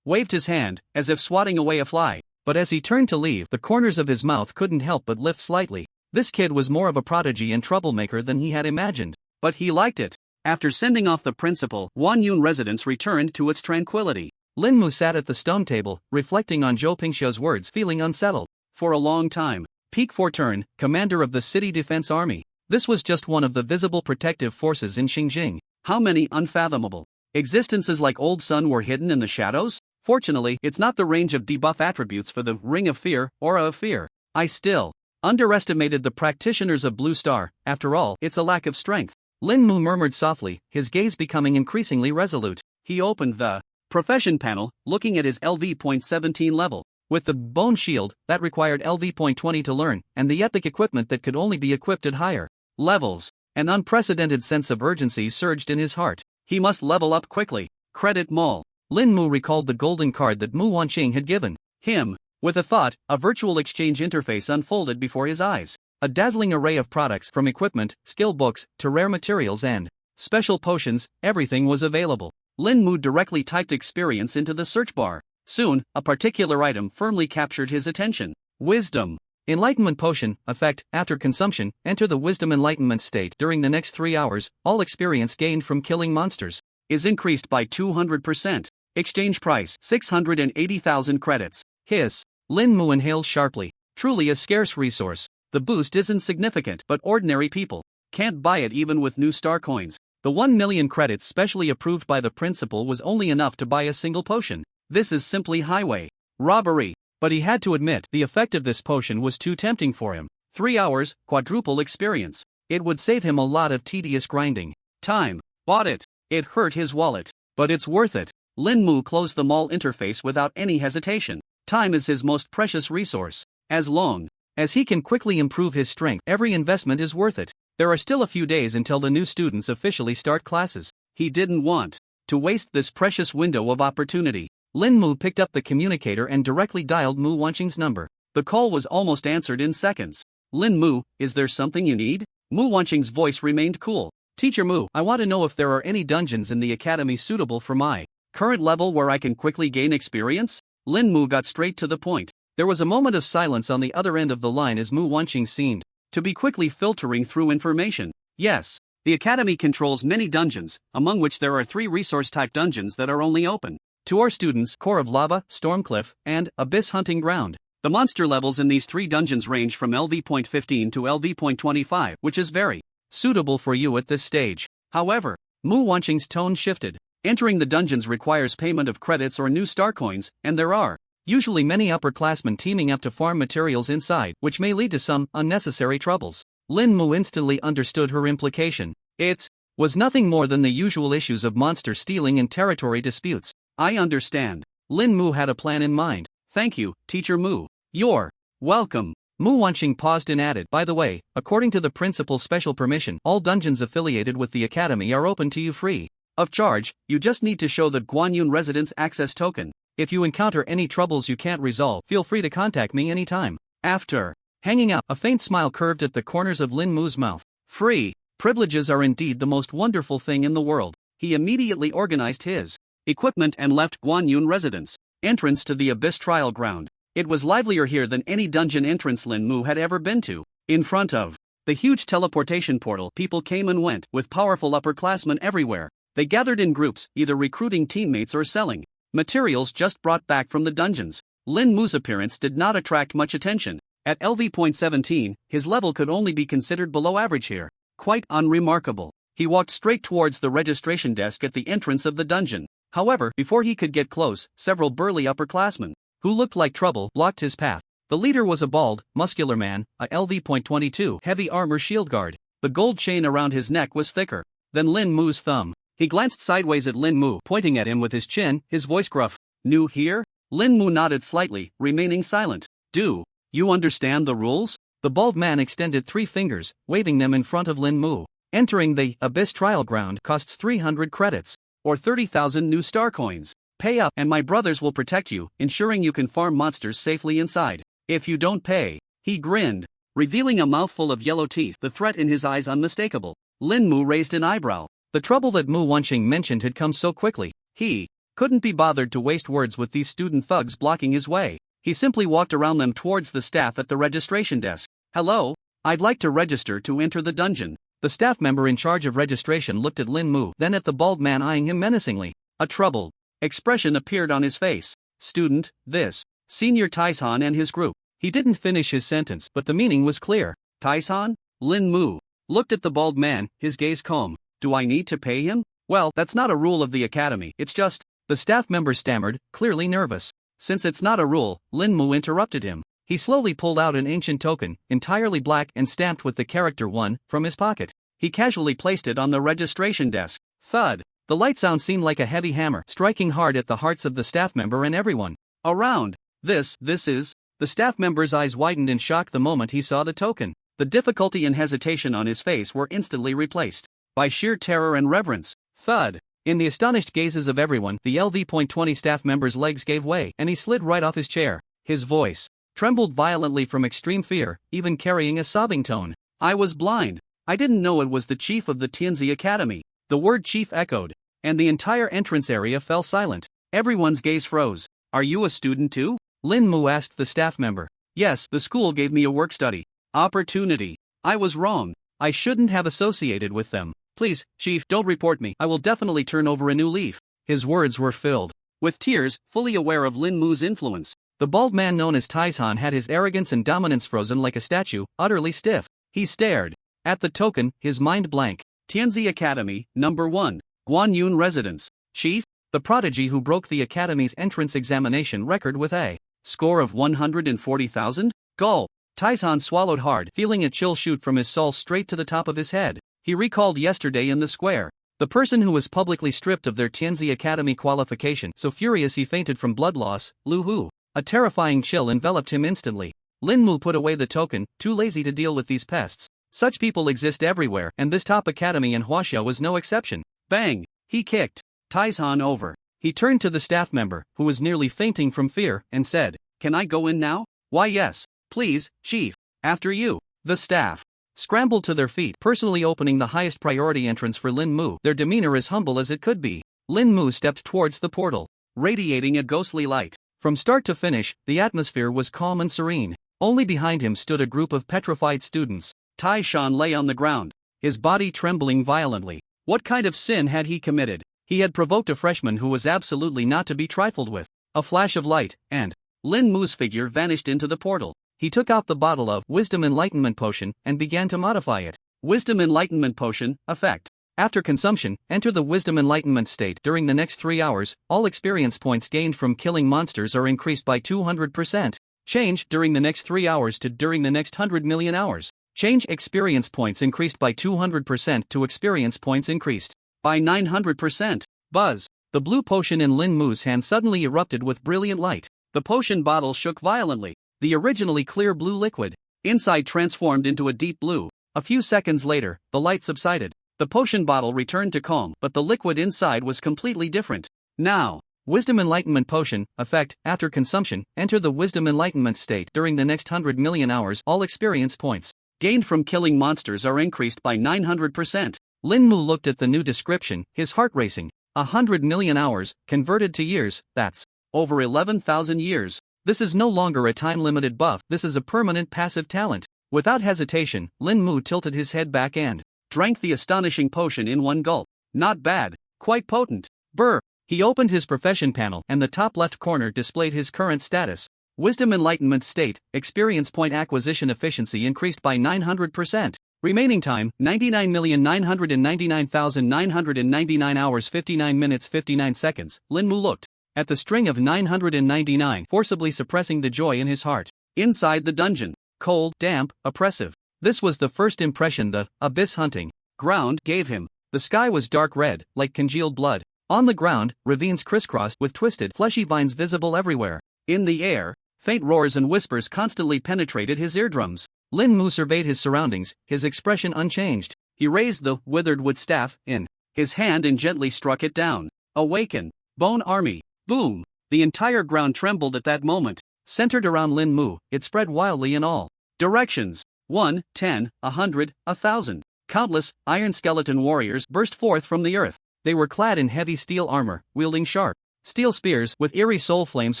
waved his hand, as if swatting away a fly. But as he turned to leave, the corners of his mouth couldn't help but lift slightly. This kid was more of a prodigy and troublemaker than he had imagined. But he liked it. After sending off the principal, Wanyun residence returned to its tranquility. Lin Mu sat at the stone table, reflecting on Zhou Pingxia's words, feeling unsettled. For a long time, Peak 4-turn, commander of the City Defense Army. This was just one of the visible protective forces in Xinjiang. How many unfathomable existences like Old Sun were hidden in the shadows? Fortunately, it's not the range of debuff attributes for the Ring of Fear, Aura of Fear. I still underestimated the practitioners of Blue Star. After all, it's a lack of strength. Lin Mu murmured softly, his gaze becoming increasingly resolute. He opened the Profession panel, looking at his LV.17 level. With the bone shield, that required LV.20 to learn, and the epic equipment that could only be equipped at higher levels, an unprecedented sense of urgency surged in his heart. He must level up quickly. Credit Mall. Lin Mu recalled the golden card that Mu Wanqing had given him. With a thought, a virtual exchange interface unfolded before his eyes. A dazzling array of products from equipment, skill books, to rare materials and special potions, everything was available. Lin Mu directly typed experience into the search bar. Soon, a particular item firmly captured his attention. Wisdom. Enlightenment potion, effect, after consumption, enter the wisdom enlightenment state during the next 3 hours, all experience gained from killing monsters is increased by 200%. Exchange price 680,000 credits. Hiss. Lin Mu inhaled sharply. Truly a scarce resource. The boost isn't significant, but ordinary people can't buy it even with new star coins. The 1 million credits specially approved by the principal was only enough to buy a single potion. This is simply highway robbery. But he had to admit, the effect of this potion was too tempting for him. 3 hours, quadruple experience. It would save him a lot of tedious grinding time. Bought it. It hurt his wallet, but it's worth it. Lin Mu closed the mall interface without any hesitation. Time is his most precious resource. As long as he can quickly improve his strength, every investment is worth it. There are still a few days until the new students officially start classes. He didn't want to waste this precious window of opportunity. Lin Mu picked up the communicator and directly dialed Mu Wanqing's number. The call was almost answered in seconds. Lin Mu, is there something you need? Mu Wanqing's voice remained cool. Teacher Mu, I want to know if there are any dungeons in the academy suitable for my current level where I can quickly gain experience? Lin Mu got straight to the point. There was a moment of silence on the other end of the line as Mu Wanqing seemed to be quickly filtering through information. Yes, the academy controls many dungeons, among which there are 3 resource-type dungeons that are only open to our students: Core of Lava, Stormcliff, and Abyss Hunting Ground. The monster levels in these 3 dungeons range from LV.15 to LV.25, which is very suitable for you at this stage. However, Mu Wanqing's tone shifted. Entering the dungeons requires payment of credits or new star coins, and there are usually many upperclassmen teaming up to farm materials inside, which may lead to some unnecessary troubles. Lin Mu instantly understood her implication. It was nothing more than the usual issues of monster stealing and territory disputes. I understand. Lin Mu had a plan in mind. Thank you, Teacher Mu. You're welcome. Mu Wanqing paused and added, by the way, according to the principal's special permission, all dungeons affiliated with the academy are open to you free of charge. You just need to show the Guanyun residence access token. If you encounter any troubles you can't resolve, feel free to contact me anytime. After hanging up, a faint smile curved at the corners of Lin Mu's mouth. Free privileges are indeed the most wonderful thing in the world. He immediately organized his equipment and left Guanyun residence. Entrance to the Abyss trial ground. It was livelier here than any dungeon entrance Lin Mu had ever been to. In front of the huge teleportation portal, people came and went, with powerful upperclassmen everywhere. They gathered in groups, either recruiting teammates or selling materials just brought back from the dungeons. Lin Mu's appearance did not attract much attention. At LV.17, his level could only be considered below average here. Quite unremarkable. He walked straight towards the registration desk at the entrance of the dungeon. However, before he could get close, several burly upperclassmen, who looked like trouble, blocked his path. The leader was a bald, muscular man, a LV.22 heavy armor shield guard. The gold chain around his neck was thicker than Lin Mu's thumb. He glanced sideways at Lin Mu, pointing at him with his chin, his voice gruff. New here? Lin Mu nodded slightly, remaining silent. Do you understand the rules? The bald man extended 3 fingers, waving them in front of Lin Mu. Entering the Abyss trial ground costs 300 credits, or 30,000 new star coins. Pay up, and my brothers will protect you, ensuring you can farm monsters safely inside. If you don't pay, he grinned, revealing a mouthful of yellow teeth, the threat in his eyes unmistakable. Lin Mu raised an eyebrow. The trouble that Mu Wanqing mentioned had come so quickly. He couldn't be bothered to waste words with these student thugs blocking his way. He simply walked around them towards the staff at the registration desk. Hello, I'd like to register to enter the dungeon. The staff member in charge of registration looked at Lin Mu, then at the bald man eyeing him menacingly. A troubled expression appeared on his face. Student, this Senior Taishan and his group. He didn't finish his sentence, but the meaning was clear. Taishan? Lin Mu looked at the bald man, his gaze calm. Do I need to pay him? Well, that's not a rule of the academy, it's just. The staff member stammered, clearly nervous. Since it's not a rule, Lin Mu interrupted him. He slowly pulled out an ancient token, entirely black and stamped with the character 1, from his pocket. He casually placed it on the registration desk. Thud. The light sound seemed like a heavy hammer, striking hard at the hearts of the staff member and everyone around. This is. The staff member's eyes widened in shock the moment he saw the token. The difficulty and hesitation on his face were instantly replaced by sheer terror and reverence. Thud. In the astonished gazes of everyone, the LV.20 staff member's legs gave way, and he slid right off his chair. His voice trembled violently from extreme fear, even carrying a sobbing tone. I was blind. I didn't know it was the chief of the Tianzi Academy. The word chief echoed, and the entire entrance area fell silent. Everyone's gaze froze. Are you a student too? Lin Mu asked the staff member. Yes, the school gave me a work-study opportunity. I was wrong. I shouldn't have associated with them. Please, chief, don't report me. I will definitely turn over a new leaf. His words were filled with tears, fully aware of Lin Mu's influence. The bald man known as Taizhan had his arrogance and dominance frozen like a statue, utterly stiff. He stared at the token, his mind blank. Tianzi Academy, number 1. Guanyun Residence. Chief? The prodigy who broke the academy's entrance examination record with a score of 140,000? Gulp. Taizhan swallowed hard, feeling a chill shoot from his soul straight to the top of his head. He recalled yesterday in the square. The person who was publicly stripped of their Tianzi Academy qualification, so furious he fainted from blood loss, Lu Hu. A terrifying chill enveloped him instantly. Lin Mu put away the token, too lazy to deal with these pests. Such people exist everywhere, and this top academy in Huaxia was no exception. Bang! He kicked Taizhan over. He turned to the staff member, who was nearly fainting from fear, and said, Can I go in now? Why yes. Please, chief. After you. The staff scrambled to their feet, personally opening the highest priority entrance for Lin Mu, their demeanor as humble as it could be. Lin Mu stepped towards the portal, radiating a ghostly light. From start to finish, the atmosphere was calm and serene. Only behind him stood a group of petrified students. Taishan lay on the ground, his body trembling violently. What kind of sin had he committed? He had provoked a freshman who was absolutely not to be trifled with. A flash of light, and Lin Mu's figure vanished into the portal. He took out the bottle of Wisdom Enlightenment Potion and began to modify it. Wisdom Enlightenment Potion, effect. After consumption, enter the Wisdom Enlightenment state. During the next 3 hours, all experience points gained from killing monsters are increased by 200%. Change during the next 3 hours to during the next 100 million hours. Change experience points increased by 200% to experience points increased by 900%. Buzz. The blue potion in Lin Mu's hand suddenly erupted with brilliant light. The potion bottle shook violently. The originally clear blue liquid inside transformed into a deep blue. A few seconds later, the light subsided. The potion bottle returned to calm, but the liquid inside was completely different. Now, Wisdom Enlightenment Potion, effect, after consumption, enter the Wisdom Enlightenment state. During the next 100 million hours, all experience points gained from killing monsters are increased by 900%. Lin Mu looked at the new description, his heart racing. 100 million hours, converted to years, that's over 11,000 years. This is no longer a time-limited buff, this is a permanent passive talent. Without hesitation, Lin Mu tilted his head back and drank the astonishing potion in one gulp. Not bad, quite potent. Brr. He opened his profession panel and the top left corner displayed his current status. Wisdom Enlightenment state, experience point acquisition efficiency increased by 900%. Remaining time, 99,999,999 hours 59 minutes 59 seconds. Lin Mu looked at the string of 999, forcibly suppressing the joy in his heart. Inside the dungeon, cold, damp, oppressive. This was the first impression the abyss hunting ground gave him. The sky was dark red, like congealed blood. On the ground, ravines crisscrossed with twisted, fleshy vines visible everywhere. In the air, faint roars and whispers constantly penetrated his eardrums. Lin Mu surveyed his surroundings, his expression unchanged. He raised the withered wood staff in his hand and gently struck it down. Awaken, Bone Army. Boom! The entire ground trembled at that moment. Centered around Lin Mu, it spread wildly in all directions. 1, 10, 100, 1,000. Countless iron skeleton warriors burst forth from the earth. They were clad in heavy steel armor, wielding sharp steel spears with eerie soul flames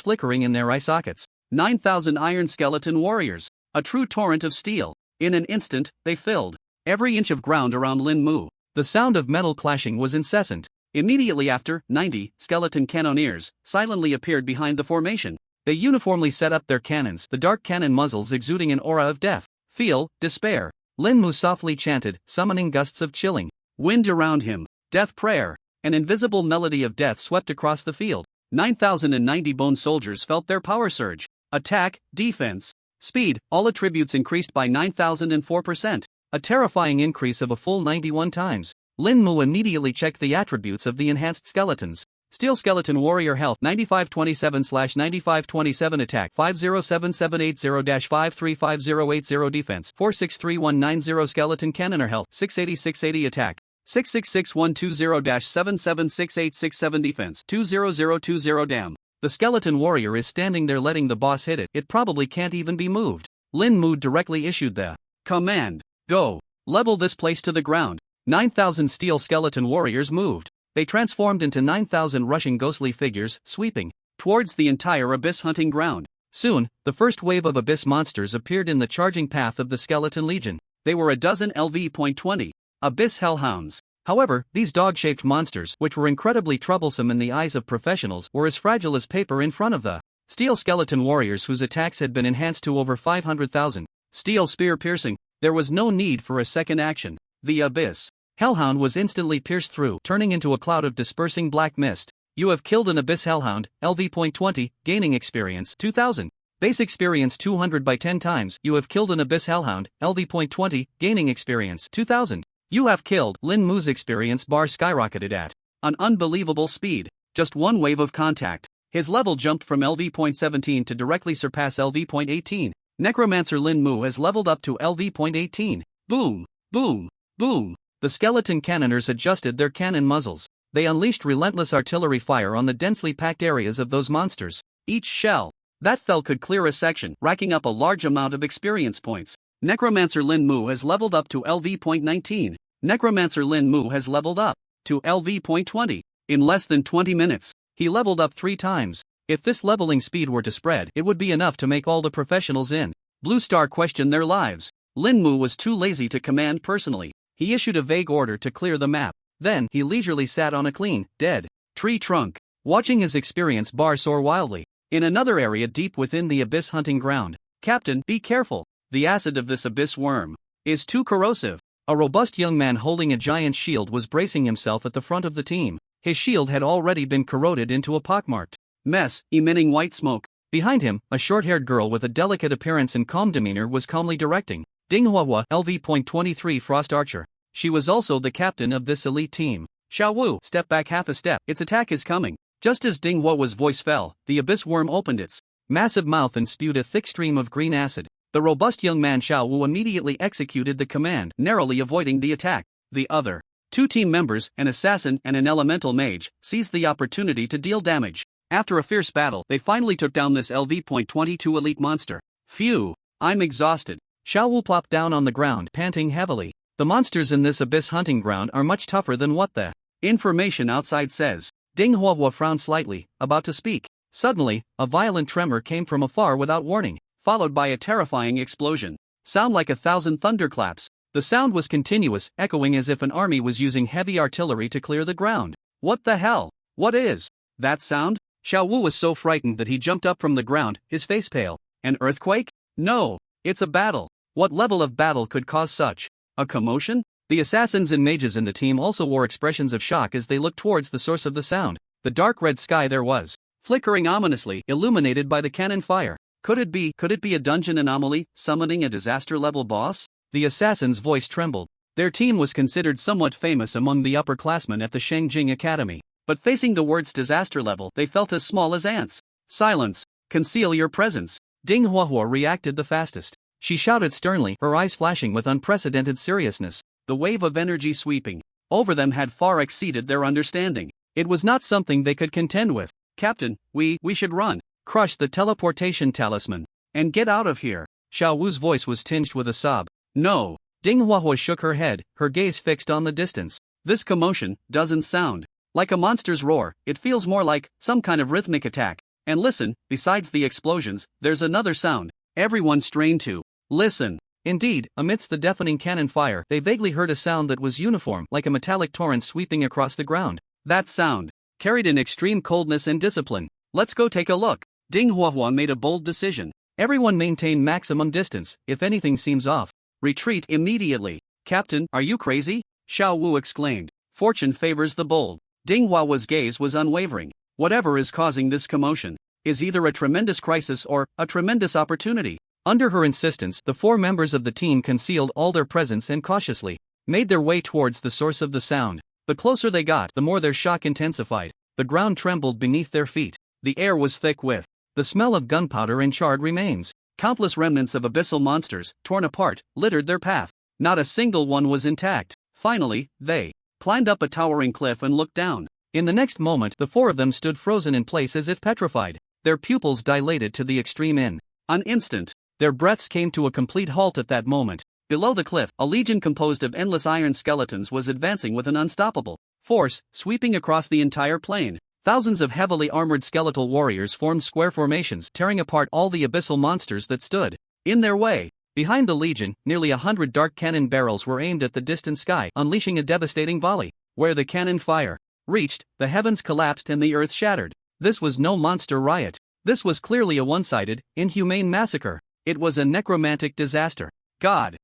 flickering in their eye sockets. 9,000 iron skeleton warriors. A true torrent of steel. In an instant, they filled every inch of ground around Lin Mu. The sound of metal clashing was incessant. Immediately after, 90 skeleton cannoneers silently appeared behind the formation. They uniformly set up their cannons, the dark cannon muzzles exuding an aura of death. Feel, despair. Lin Mu softly chanted, summoning gusts of chilling wind around him. Death prayer. An invisible melody of death swept across the field. 9,090 bone soldiers felt their power surge. Attack, defense, speed, all attributes increased by 9,004%. A terrifying increase of a full 91 times. Lin Mu immediately checked the attributes of the enhanced skeletons. Steel Skeleton Warrior Health 9527/9527 Attack 507780-535080 Defense 463190 Skeleton Cannoner Health 680 Attack 666120-776867 Defense 20020 Damn. The Skeleton Warrior is standing there letting the boss hit it. It probably can't even be moved. Lin Mu directly issued the command. Go. Level this place to the ground. 9,000 Steel Skeleton Warriors moved. They transformed into 9,000 rushing ghostly figures, sweeping towards the entire abyss hunting ground. Soon, the first wave of abyss monsters appeared in the charging path of the Skeleton Legion. They were a dozen LV.20 abyss hellhounds. However, these dog-shaped monsters, which were incredibly troublesome in the eyes of professionals, were as fragile as paper in front of the Steel Skeleton Warriors, whose attacks had been enhanced to over 500,000. Steel Spear Piercing. There was no need for a second action. The abyss hellhound was instantly pierced through, turning into a cloud of dispersing black mist. You have killed an abyss hellhound, LV.20, gaining experience 2000. Base experience 200 by 10 times. You have killed an abyss hellhound, LV.20, gaining experience 2000. You have killed. Lin Mu's experience bar skyrocketed at an unbelievable speed. Just one wave of contact. His level jumped from LV.17 to directly surpass LV.18. Necromancer Lin Mu has leveled up to LV.18. Boom, boom, boom. The skeleton cannoners adjusted their cannon muzzles. They unleashed relentless artillery fire on the densely packed areas of those monsters. Each shell that fell could clear a section, racking up a large amount of experience points. Necromancer Lin Mu has leveled up to LV.19. Necromancer Lin Mu has leveled up to LV.20. In less than 20 minutes, he leveled up 3 times. If this leveling speed were to spread, it would be enough to make all the professionals in Blue Star question their lives. Lin Mu was too lazy to command personally. He issued a vague order to clear the map. Then, he leisurely sat on a clean, dead tree trunk, watching his experience bar soar wildly. In another area deep within the abyss hunting ground. Captain, be careful. The acid of this abyss worm is too corrosive. A robust young man holding a giant shield was bracing himself at the front of the team. His shield had already been corroded into a pockmarked mess, emitting white smoke. Behind him, a short-haired girl with a delicate appearance and calm demeanor was calmly directing. Ding Huahua, LV.23 Frost Archer. She was also the captain of this elite team. Xiao Wu, step back half a step, its attack is coming. Just as Ding Huahua's voice fell, the abyss worm opened its massive mouth and spewed a thick stream of green acid. The robust young man Xiao Wu immediately executed the command, narrowly avoiding the attack. The other 2 team members, an assassin and an elemental mage, seized the opportunity to deal damage. After a fierce battle, they finally took down this LV.22 elite monster. Phew, I'm exhausted. Xiao Wu plopped down on the ground, panting heavily. The monsters in this abyss hunting ground are much tougher than what the information outside says. Ding Huahua frowned slightly, about to speak. Suddenly, a violent tremor came from afar without warning, followed by a terrifying explosion. Sound like 1,000 thunderclaps. The sound was continuous, echoing as if an army was using heavy artillery to clear the ground. What the hell? What is that sound? Xiao Wu was so frightened that he jumped up from the ground, his face pale. An earthquake? No, it's a battle. What level of battle could cause such a commotion? The assassins and mages in the team also wore expressions of shock as they looked towards the source of the sound. The dark red sky there was, flickering ominously, illuminated by the cannon fire. Could it be a dungeon anomaly, summoning a disaster-level boss? The assassin's voice trembled. Their team was considered somewhat famous among the upperclassmen at the Shengjing Academy. But facing the word's disaster level, they felt as small as ants. Silence. Conceal your presence. Ding Huahua reacted the fastest. She shouted sternly, her eyes flashing with unprecedented seriousness. The wave of energy sweeping over them had far exceeded their understanding. It was not something they could contend with. Captain, we should run. Crush the teleportation talisman and get out of here. Xiao Wu's voice was tinged with a sob. No. Ding Huahua shook her head, her gaze fixed on the distance. This commotion doesn't sound like a monster's roar, it feels more like some kind of rhythmic attack. And listen, besides the explosions, there's another sound. Everyone strained to listen. Indeed, amidst the deafening cannon fire, they vaguely heard a sound that was uniform, like a metallic torrent sweeping across the ground. That sound carried an extreme coldness and discipline. Let's go take a look. Ding Huahua made a bold decision. Everyone maintain maximum distance. If anything seems off, retreat immediately. Captain, are you crazy? Xiao Wu exclaimed. Fortune favors the bold. Ding Huahua's gaze was unwavering. Whatever is causing this commotion is either a tremendous crisis or a tremendous opportunity. Under her insistence, the 4 members of the team concealed all their presence and cautiously made their way towards the source of the sound. The closer they got, the more their shock intensified. The ground trembled beneath their feet. The air was thick with the smell of gunpowder and charred remains. Countless remnants of abyssal monsters, torn apart, littered their path. Not a single one was intact. Finally, they climbed up a towering cliff and looked down. In the next moment, the four of them stood frozen in place as if petrified. Their pupils dilated to the extreme. In an instant, their breaths came to a complete halt at that moment. Below the cliff, a legion composed of endless iron skeletons was advancing with an unstoppable force, sweeping across the entire plain. Thousands of heavily armored skeletal warriors formed square formations, tearing apart all the abyssal monsters that stood in their way. Behind the legion, nearly 100 dark cannon barrels were aimed at the distant sky, unleashing a devastating volley. Where the cannon fire reached, the heavens collapsed and the earth shattered. This was no monster riot. This was clearly a one-sided, inhumane massacre. It was a necromantic disaster. God,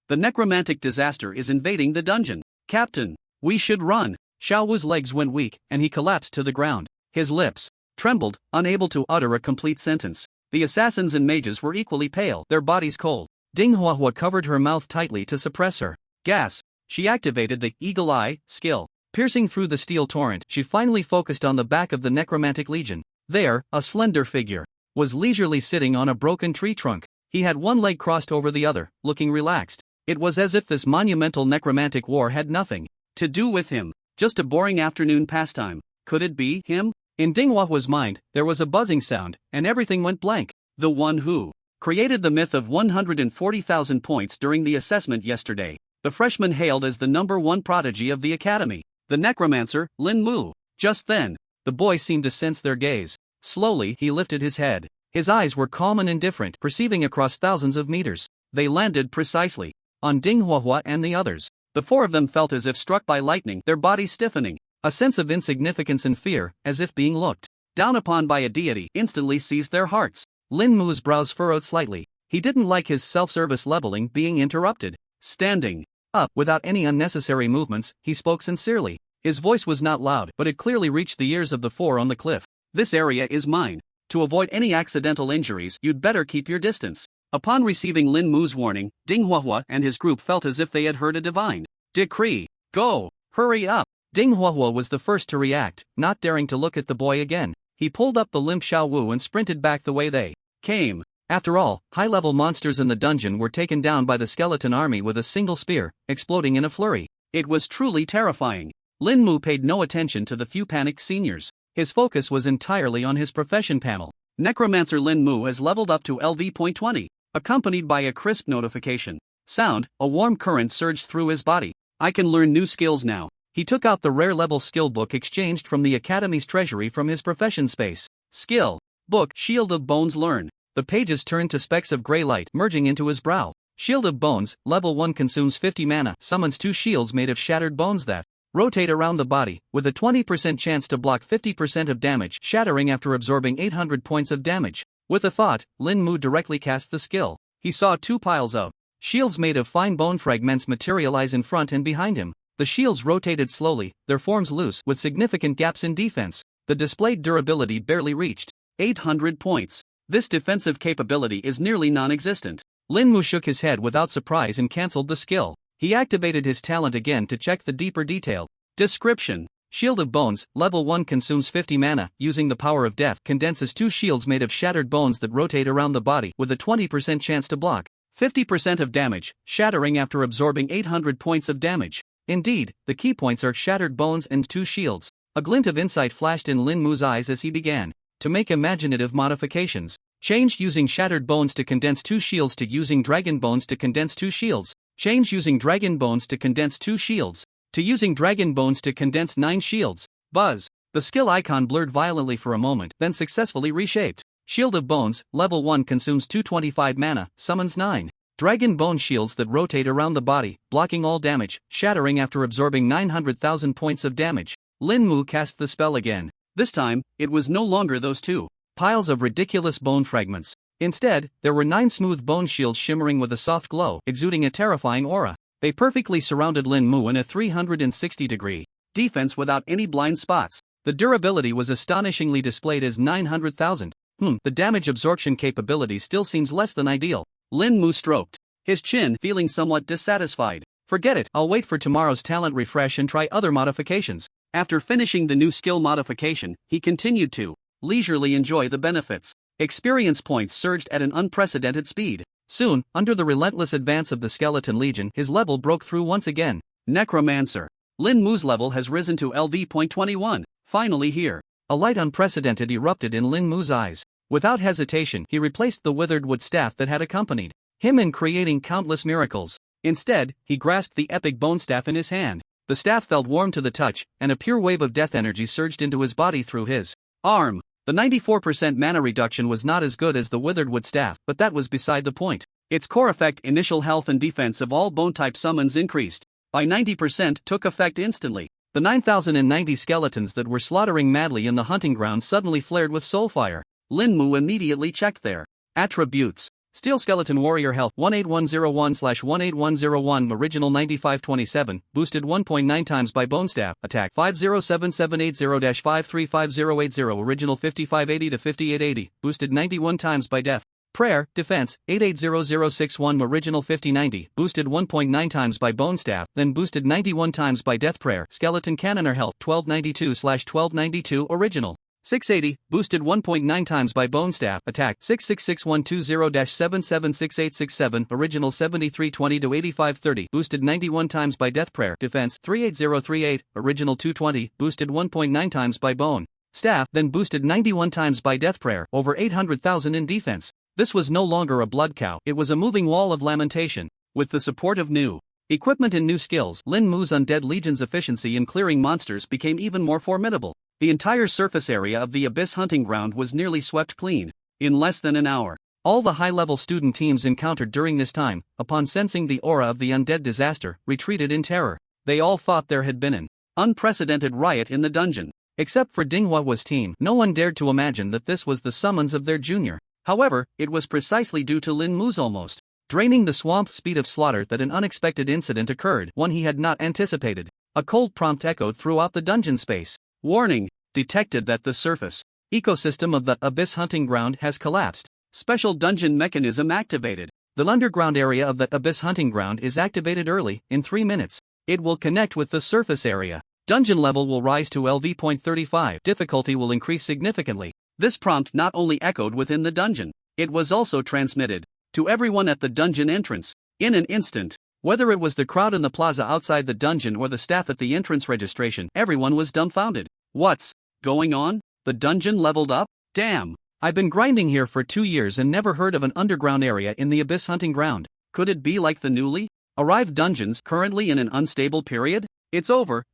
the necromantic disaster is invading the dungeon. Captain, we should run. Xiao Wu's legs went weak, and he collapsed to the ground. His lips trembled, unable to utter a complete sentence. The assassins and mages were equally pale, their bodies cold. Ding Huahua covered her mouth tightly to suppress her gasp. She activated the Eagle Eye skill. Piercing through the steel torrent, she finally focused on the back of the necromantic legion. There, a slender figure was leisurely sitting on a broken tree trunk. He had one leg crossed over the other, looking relaxed. It was as if this monumental necromantic war had nothing to do with him. Just a boring afternoon pastime. Could it be him? In Ding Huahua's mind, there was a buzzing sound, and everything went blank. The one who created the myth of 140,000 points during the assessment yesterday. The freshman hailed as the #1 prodigy of the academy. The necromancer, Lin Mu. Just then, the boy seemed to sense their gaze. Slowly, he lifted his head. His eyes were calm and indifferent, perceiving across thousands of meters. They landed precisely on Ding Huahua and the others. The four of them felt as if struck by lightning, their bodies stiffening. A sense of insignificance and fear, as if being looked down upon by a deity, instantly seized their hearts. Lin Mu's brows furrowed slightly. He didn't like his self-service leveling being interrupted. Standing up, without any unnecessary movements, he spoke sincerely. His voice was not loud, but it clearly reached the ears of the four on the cliff. This area is mine. To avoid any accidental injuries, you'd better keep your distance. Upon receiving Lin Mu's warning, Ding Huahua and his group felt as if they had heard a divine decree. Go! Hurry up! Ding Huahua was the first to react, not daring to look at the boy again. He pulled up the limp Xiao Wu and sprinted back the way they came. After all, high-level monsters in the dungeon were taken down by the skeleton army with a single spear, exploding in a flurry. It was truly terrifying. Lin Mu paid no attention to the few panicked seniors. His focus was entirely on his profession panel. Necromancer Lin Mu has leveled up to LV.20. Accompanied by a crisp notification sound, a warm current surged through his body. I can learn new skills now. He took out the rare level skill book exchanged from the Academy's treasury from his profession space. Skill book, Shield of Bones. Learn. The pages turned to specks of gray light merging into his brow. Shield of Bones, level 1, consumes 50 mana, summons 2 shields made of shattered bones that rotate around the body, with a 20% chance to block 50% of damage, shattering after absorbing 800 points of damage. With a thought, Lin Mu directly cast the skill. He saw 2 piles of shields made of fine bone fragments materialize in front and behind him. The shields rotated slowly, their forms loose, with significant gaps in defense. The displayed durability barely reached 800 points. This defensive capability is nearly non-existent. Lin Mu shook his head without surprise and cancelled the skill. He activated his talent again to check the deeper detail. Description: Shield of Bones, level 1, consumes 50 mana, using the power of death, condenses 2 shields made of shattered bones that rotate around the body, with a 20% chance to block 50% of damage, shattering after absorbing 800 points of damage. Indeed, the key points are shattered bones and 2 shields. A glint of insight flashed in Lin Mu's eyes as he began to make imaginative modifications. Change using shattered bones to condense 2 shields to using dragon bones to condense 2 shields. Change using dragon bones to condense 2 shields. To using dragon bones to condense 9 shields. Buzz. The skill icon blurred violently for a moment, then successfully reshaped. Shield of Bones, level 1, consumes 225 mana, summons 9 dragon bone shields that rotate around the body, blocking all damage, shattering after absorbing 900,000 points of damage. Lin Mu cast the spell again. This time, it was no longer those 2 piles of ridiculous bone fragments. Instead, there were 9 smooth bone shields shimmering with a soft glow, exuding a terrifying aura. They perfectly surrounded Lin Mu in a 360-degree defense without any blind spots. The durability was astonishingly displayed as 900,000. The damage absorption capability still seems less than ideal. Lin Mu stroked his chin, feeling somewhat dissatisfied. Forget it, I'll wait for tomorrow's talent refresh and try other modifications. After finishing the new skill modification, he continued to leisurely enjoy the benefits. Experience points surged at an unprecedented speed. Soon, under the relentless advance of the Skeleton Legion, his level broke through once again. Necromancer. Lin Mu's level has risen to LV.21, finally here. A light unprecedented erupted in Lin Mu's eyes. Without hesitation, he replaced the withered wood staff that had accompanied him in creating countless miracles. Instead, he grasped the epic bone staff in his hand. The staff felt warm to the touch, and a pure wave of death energy surged into his body through his arm. The 94% mana reduction was not as good as the withered wood staff, but that was beside the point. Its core effect, initial health and defense of all bone-type summons increased by 90%, took effect instantly. The 9,090 skeletons that were slaughtering madly in the hunting ground suddenly flared with soulfire. Lin Mu immediately checked their attributes. Steel Skeleton Warrior Health 18101/18101 Original 9527, boosted 1.9 times by Bone Staff. Attack 507780-535080 Original 5580-5880, boosted 91 times by Death. Prayer, Defense, 880061 Original 5090, boosted 1.9 times by Bone Staff, then boosted 91 times by Death Prayer. Skeleton Cannoner Health 1292/1292 Original 680, boosted 1.9 times by Bone Staff. Attack 666120-776867 Original 7320-8530, boosted 91 times by Death Prayer. Defense 38038, Original 220, boosted 1.9 times by Bone Staff, then boosted 91 times by Death Prayer. Over 800,000 in defense. This was no longer a blood cow, it was a moving wall of lamentation. With the support of new equipment and new skills, Lin Mu's Undead Legion's efficiency in clearing monsters became even more formidable. The entire surface area of the Abyss Hunting Ground was nearly swept clean in less than an hour. All the high-level student teams encountered during this time, upon sensing the aura of the undead disaster, retreated in terror. They all thought there had been an unprecedented riot in the dungeon. Except for Dinghwa's team, no one dared to imagine that this was the summons of their junior. However, it was precisely due to Lin Mu's almost draining the swamp speed of slaughter that an unexpected incident occurred, one he had not anticipated. A cold prompt echoed throughout the dungeon space. Warning, detected that the surface ecosystem of the Abyss Hunting Ground has collapsed. Special dungeon mechanism activated. The underground area of the Abyss Hunting Ground is activated early, in 3 minutes. It will connect with the surface area. Dungeon level will rise to LV.35. Difficulty will increase significantly. This prompt not only echoed within the dungeon, it was also transmitted to everyone at the dungeon entrance. In an instant, whether it was the crowd in the plaza outside the dungeon or the staff at the entrance registration, everyone was dumbfounded. What's going on? The dungeon leveled up? Damn! I've been grinding here for 2 years and never heard of an underground area in the Abyss Hunting Ground. Could it be like the newly arrived dungeons currently in an unstable period? It's over,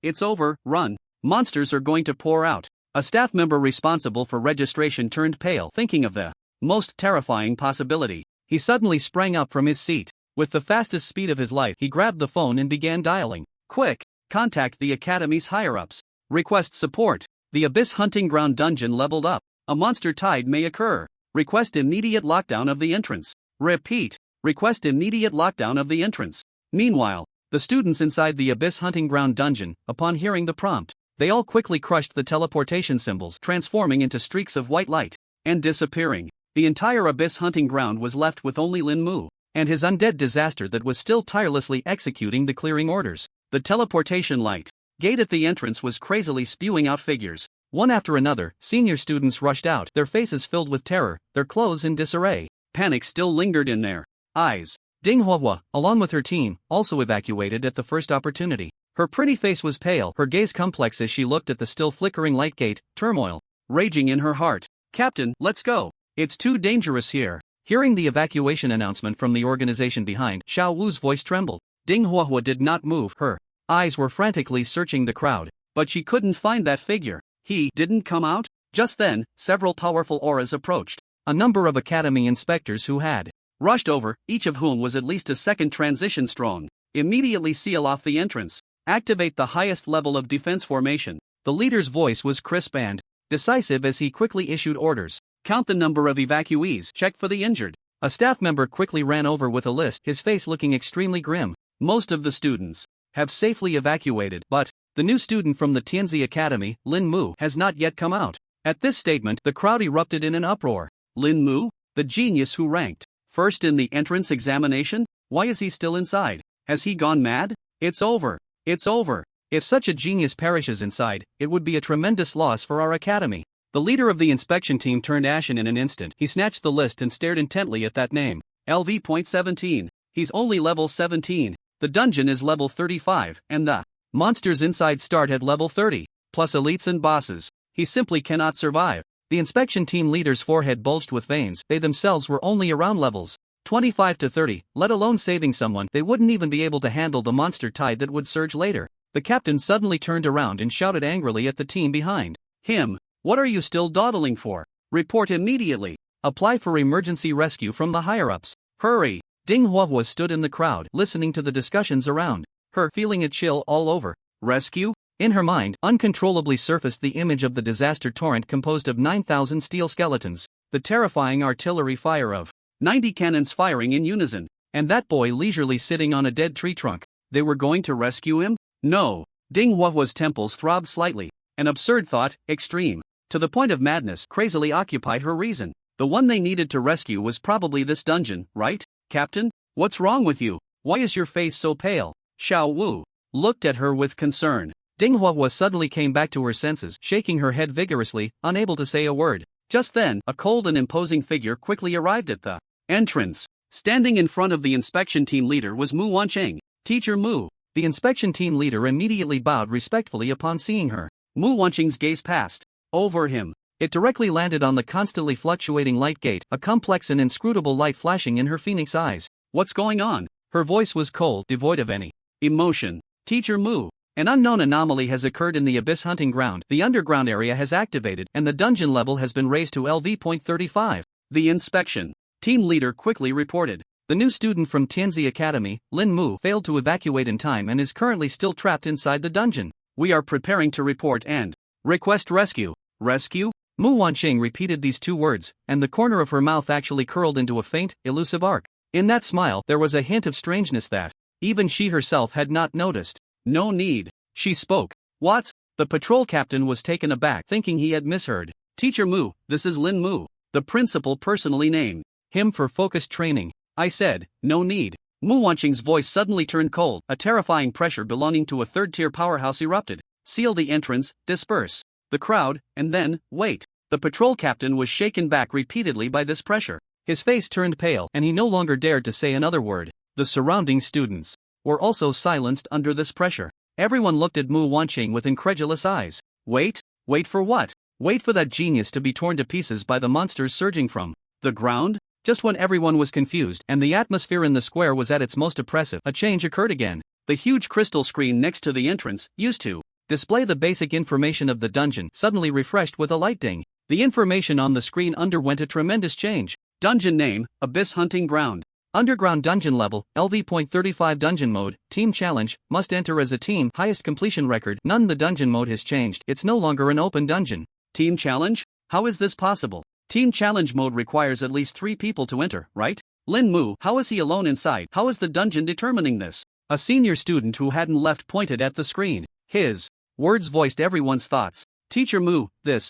run. Monsters are going to pour out. A staff member responsible for registration turned pale, thinking of the most terrifying possibility. He suddenly sprang up from his seat. With the fastest speed of his life, he grabbed the phone and began dialing. Quick! Contact the Academy's higher-ups. Request support. The Abyss Hunting Ground dungeon leveled up. A monster tide may occur. Request immediate lockdown of the entrance. Repeat. Request immediate lockdown of the entrance. Meanwhile, the students inside the Abyss Hunting Ground dungeon, upon hearing the prompt, they all quickly crushed the teleportation symbols, transforming into streaks of white light and disappearing. The entire Abyss Hunting Ground was left with only Lin Mu and his undead disaster that was still tirelessly executing the clearing orders. The teleportation light gate at the entrance was crazily spewing out figures. One after another, senior students rushed out, their faces filled with terror, their clothes in disarray. Panic still lingered in their eyes. Dinghwa, along with her team, also evacuated at the first opportunity. Her pretty face was pale, her gaze complex as she looked at the still flickering light gate, turmoil raging in her heart. Captain, let's go. It's too dangerous here. Hearing the evacuation announcement from the organization behind, Xiao Wu's voice trembled. Dinghua did not move. Her eyes were frantically searching the crowd, but she couldn't find that figure. He didn't come out? Just then, several powerful auras approached. A number of academy inspectors who had rushed over, each of whom was at least a second transition strong. Immediately seal off the entrance. Activate the highest level of defense formation. The leader's voice was crisp and decisive as he quickly issued orders. Count the number of evacuees. Check for the injured. A staff member quickly ran over with a list, his face looking extremely grim. Most of the students have safely evacuated, but the new student from the Tianzi Academy, Lin Mu, has not yet come out. At this statement, the crowd erupted in an uproar. Lin Mu? The genius who ranked first in the entrance examination? Why is he still inside? Has he gone mad? It's over. It's over. If such a genius perishes inside, it would be a tremendous loss for our academy. The leader of the inspection team turned ashen in an instant. He snatched the list and stared intently at that name. LV.17. He's only level 17. The dungeon is level 35, and the monsters inside start at level 30, plus elites and bosses. He simply cannot survive. The inspection team leader's forehead bulged with veins. They themselves were only around levels 25 to 30, let alone saving someone. They wouldn't even be able to handle the monster tide that would surge later. The captain suddenly turned around and shouted angrily at the team behind him. What are you still dawdling for? Report immediately. Apply for emergency rescue from the higher-ups. Hurry! Ding Huahua stood in the crowd, listening to the discussions around her, feeling a chill all over. Rescue? In her mind, uncontrollably surfaced the image of the disaster torrent composed of 9,000 steel skeletons, the terrifying artillery fire of 90 cannons firing in unison, and that boy leisurely sitting on a dead tree trunk. They were going to rescue him? No. Ding Huahua's temples throbbed slightly. An absurd thought, extreme, to the point of madness, crazily occupied her reason. The one they needed to rescue was probably this dungeon, right, Captain? What's wrong with you? Why is your face so pale? Xiao Wu looked at her with concern. Ding Huahua suddenly came back to her senses, shaking her head vigorously, unable to say a word. Just then, a cold and imposing figure quickly arrived at the entrance. Standing in front of the inspection team leader was Mu Wancheng. Teacher Mu. The inspection team leader immediately bowed respectfully upon seeing her. Mu Wancheng's gaze passed over him. It directly landed on the constantly fluctuating light gate, a complex and inscrutable light flashing in her phoenix eyes. What's going on? Her voice was cold, devoid of any emotion. Teacher Mu. An unknown anomaly has occurred in the Abyss Hunting Ground. The underground area has activated, and the dungeon level has been raised to LV.35. The inspection team leader quickly reported. The new student from Tianzi Academy, Lin Mu, failed to evacuate in time and is currently still trapped inside the dungeon. We are preparing to report and request rescue. Rescue? Mu Wancheng repeated these two words, and the corner of her mouth actually curled into a faint, elusive arc. In that smile, there was a hint of strangeness that even she herself had not noticed. No need, she spoke. What? The patrol captain was taken aback, thinking he had misheard. Teacher Mu, this is Lin Mu. The principal personally named him for focused training. I said, no need. Mu Wancheng's voice suddenly turned cold. A terrifying pressure belonging to a third-tier powerhouse erupted. Seal the entrance, disperse the crowd, and then, wait. The patrol captain was shaken back repeatedly by this pressure. His face turned pale, and he no longer dared to say another word. The surrounding students were also silenced under this pressure. Everyone looked at Mu Wancheng with incredulous eyes. Wait? Wait for what? Wait for that genius to be torn to pieces by the monsters surging from the ground? Just when everyone was confused and the atmosphere in the square was at its most oppressive, a change occurred again. The huge crystal screen next to the entrance, used to display the basic information of the dungeon, suddenly refreshed with a light ding. The information on the screen underwent a tremendous change. Dungeon name, Abyss Hunting Ground. Underground dungeon level, LV.35 dungeon mode, team challenge, must enter as a team, highest completion record, none. The dungeon mode has changed, it's no longer an open dungeon. Team challenge? How is this possible? Team challenge mode requires at least 3 people to enter, right? Lin Mu, how is he alone inside? How is the dungeon determining this? A senior student who hadn't left pointed at the screen. His words voiced everyone's thoughts. Teacher Mu,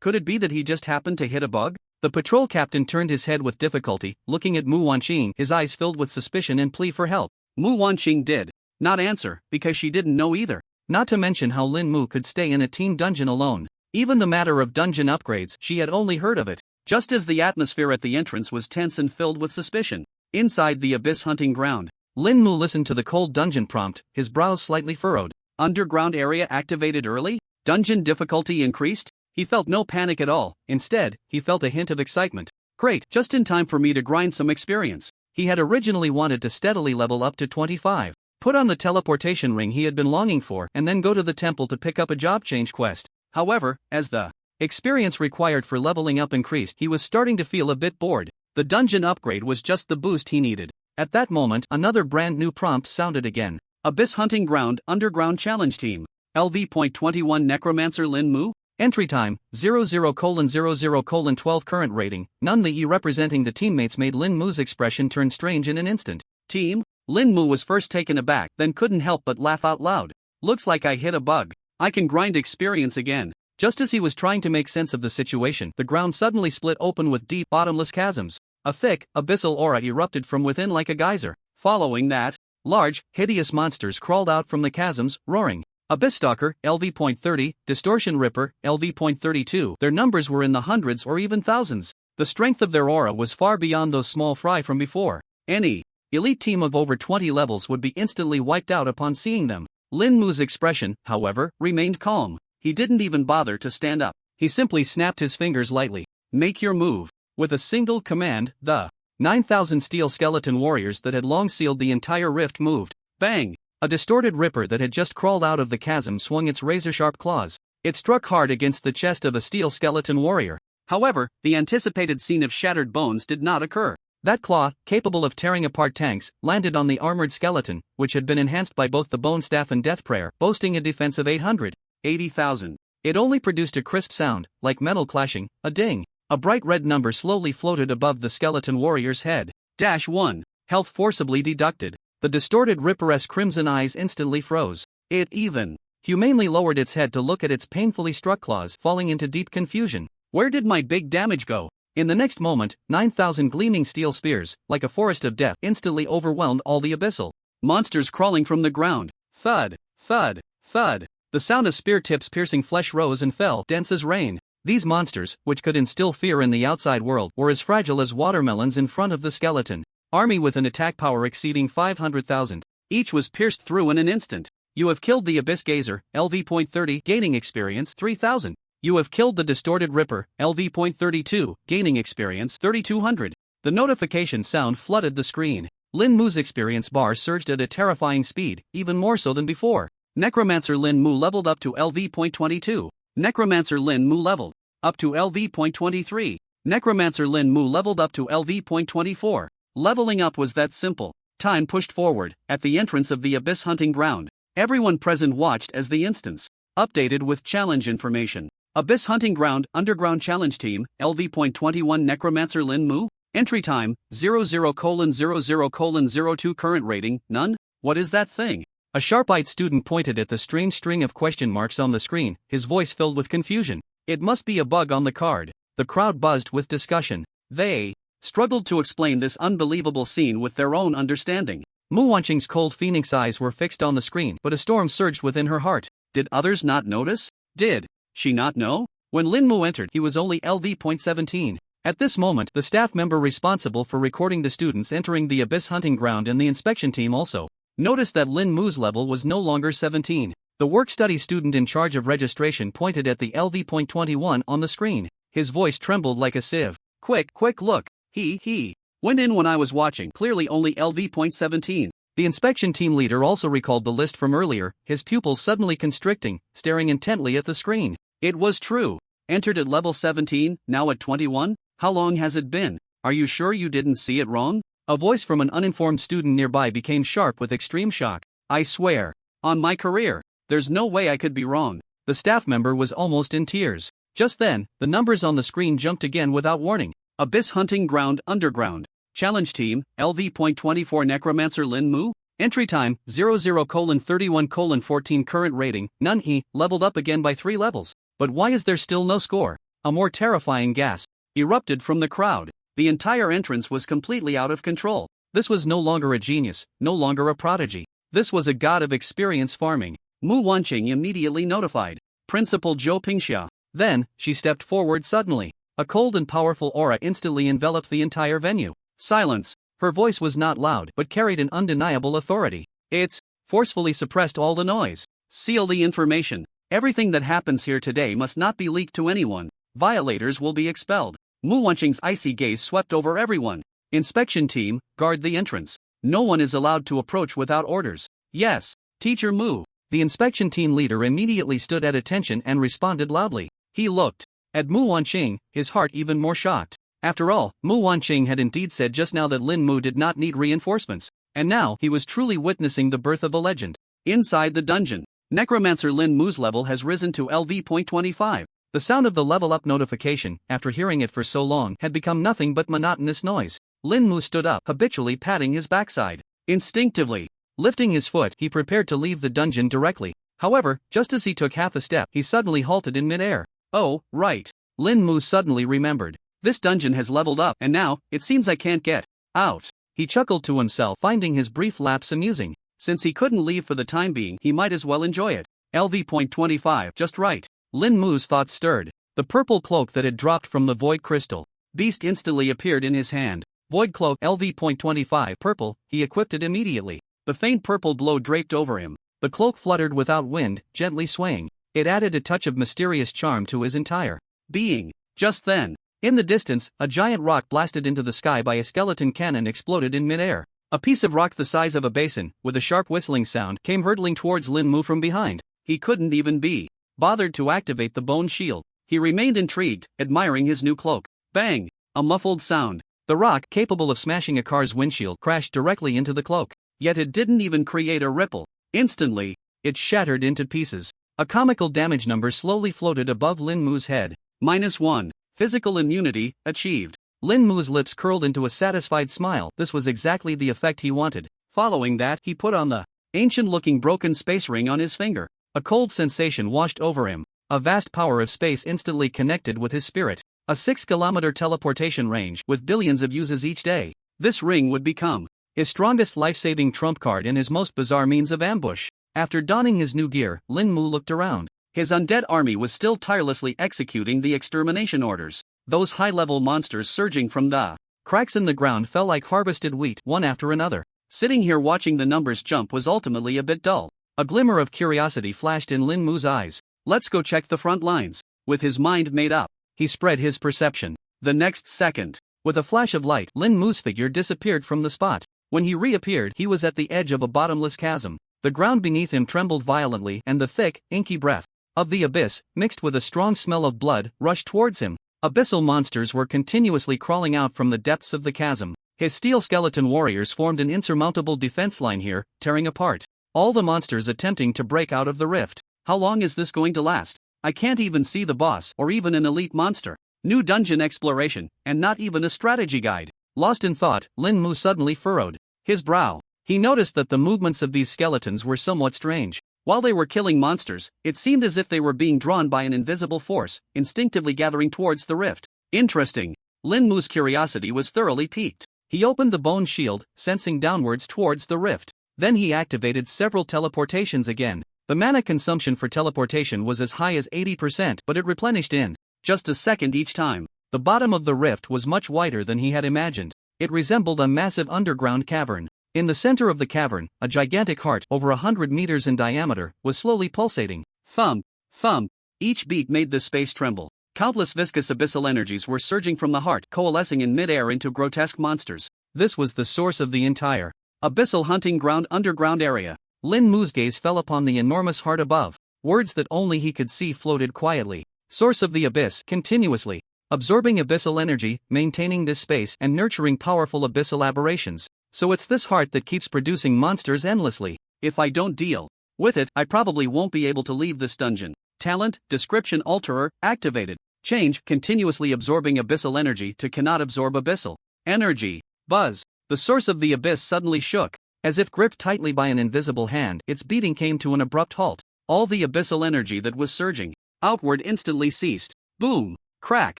could it be that he just happened to hit a bug? The patrol captain turned his head with difficulty, looking at Mu Wancheng, his eyes filled with suspicion and plea for help. Mu Wancheng did not answer, because she didn't know either. Not to mention how Lin Mu could stay in a team dungeon alone. Even the matter of dungeon upgrades, she had only heard of it. Just as the atmosphere at the entrance was tense and filled with suspicion. Inside the Abyss Hunting Ground, Lin Mu listened to the cold dungeon prompt, his brows slightly furrowed. Underground area activated early? Dungeon difficulty increased? He felt no panic at all. Instead, he felt a hint of excitement. Great, just in time for me to grind some experience. He had originally wanted to steadily level up to 25, put on the teleportation ring he had been longing for, and then go to the temple to pick up a job change quest. However, as the experience required for leveling up increased, he was starting to feel a bit bored. The dungeon upgrade was just the boost he needed. At that moment, another brand new prompt sounded again. Abyss Hunting Ground Underground Challenge Team. LV.21 Necromancer Lin Mu? Entry time, 00:00:12 current rating, none. The E representing the teammates made Lin Mu's expression turn strange in an instant. Team? Lin Mu was first taken aback, then couldn't help but laugh out loud. Looks like I hit a bug. I can grind experience again. Just as he was trying to make sense of the situation, the ground suddenly split open with deep, bottomless chasms. A thick, abyssal aura erupted from within like a geyser. Following that, Large, hideous monsters crawled out from the chasms, roaring. Abyss Stalker, LV.30, Distortion Ripper, LV.32. Their numbers were in the hundreds or even thousands. The strength of their aura was far beyond those small fry from before. Any elite team of over 20 levels would be instantly wiped out upon seeing them. Lin Mu's expression, however, remained calm. He didn't even bother to stand up. He simply snapped his fingers lightly. Make your move. With a single command, the 9,000 steel skeleton warriors that had long sealed the entire rift moved. Bang! A distorted ripper that had just crawled out of the chasm swung its razor-sharp claws. It struck hard against the chest of a steel skeleton warrior. However, the anticipated scene of shattered bones did not occur. That claw, capable of tearing apart tanks, landed on the armored skeleton, which had been enhanced by both the bone staff and death prayer, boasting a defense of 880,000. It only produced a crisp sound, like metal clashing, a ding. A bright red number slowly floated above the skeleton warrior's head. -1. Health forcibly deducted. The distorted ripperesque crimson eyes instantly froze. It even humanely lowered its head to look at its painfully struck claws, falling into deep confusion. Where did my big damage go? In the next moment, 9,000 gleaming steel spears, like a forest of death, instantly overwhelmed all the abyssal monsters crawling from the ground. Thud, thud, thud. The sound of spear tips piercing flesh rose and fell, dense as rain. These monsters, which could instill fear in the outside world, were as fragile as watermelons in front of the skeleton army with an attack power exceeding 500,000. Each was pierced through in an instant. You have killed the Abyss Gazer, LV.30, gaining experience 3,000. You have killed the Distorted Ripper, LV.32, gaining experience 3,200. The notification sound flooded the screen. Lin Mu's experience bar surged at a terrifying speed, even more so than before. Necromancer Lin Mu leveled up to LV.22. Necromancer Lin Mu leveled up to LV.23. Necromancer Lin Mu leveled up to LV.24. Leveling up was that simple. Time pushed forward. At the entrance of the Abyss Hunting Ground, everyone present watched as the instance updated with challenge information. Abyss Hunting Ground Underground Challenge Team, LV.21 Necromancer Lin Mu. Entry time, 00:00:02. Current rating, none? What is that thing? A sharp-eyed student pointed at the strange string of question marks on the screen, his voice filled with confusion. It must be a bug on the card. The crowd buzzed with discussion. They struggled to explain this unbelievable scene with their own understanding. Mu Wanqing's cold phoenix eyes were fixed on the screen, but a storm surged within her heart. Did others not notice? Did she not know? When Lin Mu entered, he was only LV.17. At this moment, the staff member responsible for recording the students entering the Abyss Hunting Ground and the inspection team also noticed that Lin Mu's level was no longer 17. The work-study student in charge of registration pointed at the LV.21 on the screen. His voice trembled like a sieve. Quick look. He went in when I was watching, clearly only LV.17. The inspection team leader also recalled the list from earlier, his pupils suddenly constricting, staring intently at the screen. It was true. Entered at level 17, now at 21? How long has it been? Are you sure you didn't see it wrong? A voice from an uninformed student nearby became sharp with extreme shock. I swear, on my career, there's no way I could be wrong. The staff member was almost in tears. Just then, the numbers on the screen jumped again without warning. Abyss Hunting Ground Underground Challenge Team, LV.24 Necromancer Lin Mu. Entry time, 00:31:14. Current rating, none. He leveled up again by 3 levels. But why is there still no score? A more terrifying gasp erupted from the crowd. The entire entrance was completely out of control. This was no longer a genius, no longer a prodigy. This was a god of experience farming. Mu Wanqing immediately notified Principal Zhou Pingxia. Then, she stepped forward suddenly. A cold and powerful aura instantly enveloped the entire venue. Silence. Her voice was not loud but carried an undeniable authority. It forcefully suppressed all the noise. Seal the information. Everything that happens here today must not be leaked to anyone. Violators will be expelled. Mu Wanqing's icy gaze swept over everyone. Inspection team, guard the entrance. No one is allowed to approach without orders. Yes, Teacher Mu. The inspection team leader immediately stood at attention and responded loudly. He looked at Mu Wanqing, his heart even more shocked. After all, Mu Wanqing had indeed said just now that Lin Mu did not need reinforcements, and now he was truly witnessing the birth of a legend. Inside the dungeon, Necromancer Lin Mu's level has risen to LV.25. The sound of the level up notification, after hearing it for so long, had become nothing but monotonous noise. Lin Mu stood up, habitually patting his backside. Instinctively lifting his foot, he prepared to leave the dungeon directly. However, just as he took half a step, he suddenly halted in midair. Oh, right. Lin Mu suddenly remembered. This dungeon has leveled up, and now, it seems I can't get out. He He chuckled to himself, finding his brief lapse amusing. Since he couldn't leave for the time being, he might as well enjoy it. LV.25, just right. Lin Mu's thoughts stirred. The purple cloak that had dropped from the void crystal beast instantly appeared in his hand. Void cloak LV.25 purple, he equipped it immediately. The faint purple glow draped over him. The cloak fluttered without wind, gently swaying. It added a touch of mysterious charm to his entire being. Just then, in the distance, a giant rock blasted into the sky by a skeleton cannon exploded in midair. A piece of rock the size of a basin, with a sharp whistling sound, came hurtling towards Lin Mu from behind. He couldn't even be bothered to activate the bone shield. He remained intrigued, admiring his new cloak. Bang! A muffled sound. The rock, capable of smashing a car's windshield, crashed directly into the cloak. Yet it didn't even create a ripple. Instantly, it shattered into pieces. A comical damage number slowly floated above Lin Mu's head. -1. Physical immunity achieved. Lin Mu's lips curled into a satisfied smile. This was exactly the effect he wanted. Following that, he put on the ancient-looking broken space ring on his finger. A cold sensation washed over him. A vast power of space instantly connected with his spirit. A 6-kilometer teleportation range with billions of uses each day. This ring would become his strongest life-saving trump card and his most bizarre means of ambush. After donning his new gear, Lin Mu looked around. His undead army was still tirelessly executing the extermination orders. Those high-level monsters surging from the cracks in the ground fell like harvested wheat, one after another. Sitting here watching the numbers jump was ultimately a bit dull. A glimmer of curiosity flashed in Lin Mu's eyes. Let's go check the front lines. With his mind made up, he spread his perception. The next second, with a flash of light, Lin Mu's figure disappeared from the spot. When he reappeared, he was at the edge of a bottomless chasm. The ground beneath him trembled violently, and the thick, inky breath of the abyss, mixed with a strong smell of blood, rushed towards him. Abyssal monsters were continuously crawling out from the depths of the chasm. His steel skeleton warriors formed an insurmountable defense line here, tearing apart all the monsters attempting to break out of the rift. How long is this going to last? I can't even see the boss or even an elite monster. New dungeon exploration, and not even a strategy guide. Lost in thought, Lin Mu suddenly furrowed his brow. He noticed that the movements of these skeletons were somewhat strange. While they were killing monsters, it seemed as if they were being drawn by an invisible force, instinctively gathering towards the rift. Interesting. Lin Mu's curiosity was thoroughly piqued. He opened the bone shield, sensing downwards towards the rift. Then he activated several teleportations again. The mana consumption for teleportation was as high as 80%, but it replenished in just a second each time. The bottom of the rift was much wider than he had imagined. It resembled a massive underground cavern. In the center of the cavern, a gigantic heart, over 100 meters in diameter, was slowly pulsating. Thump, thump. Each beat made the space tremble. Countless viscous abyssal energies were surging from the heart, coalescing in mid-air into grotesque monsters. This was the source of the entire abyssal hunting ground underground area. Lin Mu's gaze fell upon the enormous heart above. Words that only he could see floated quietly. Source of the abyss, continuously absorbing abyssal energy, maintaining this space, and nurturing powerful abyssal aberrations. So it's this heart that keeps producing monsters endlessly. If I don't deal with it, I probably won't be able to leave this dungeon. Talent, description alterer, activated. Change, continuously absorbing abyssal energy to cannot absorb abyssal energy. Buzz. The source of the abyss suddenly shook. As if gripped tightly by an invisible hand, its beating came to an abrupt halt. All the abyssal energy that was surging outward instantly ceased. Boom! Crack!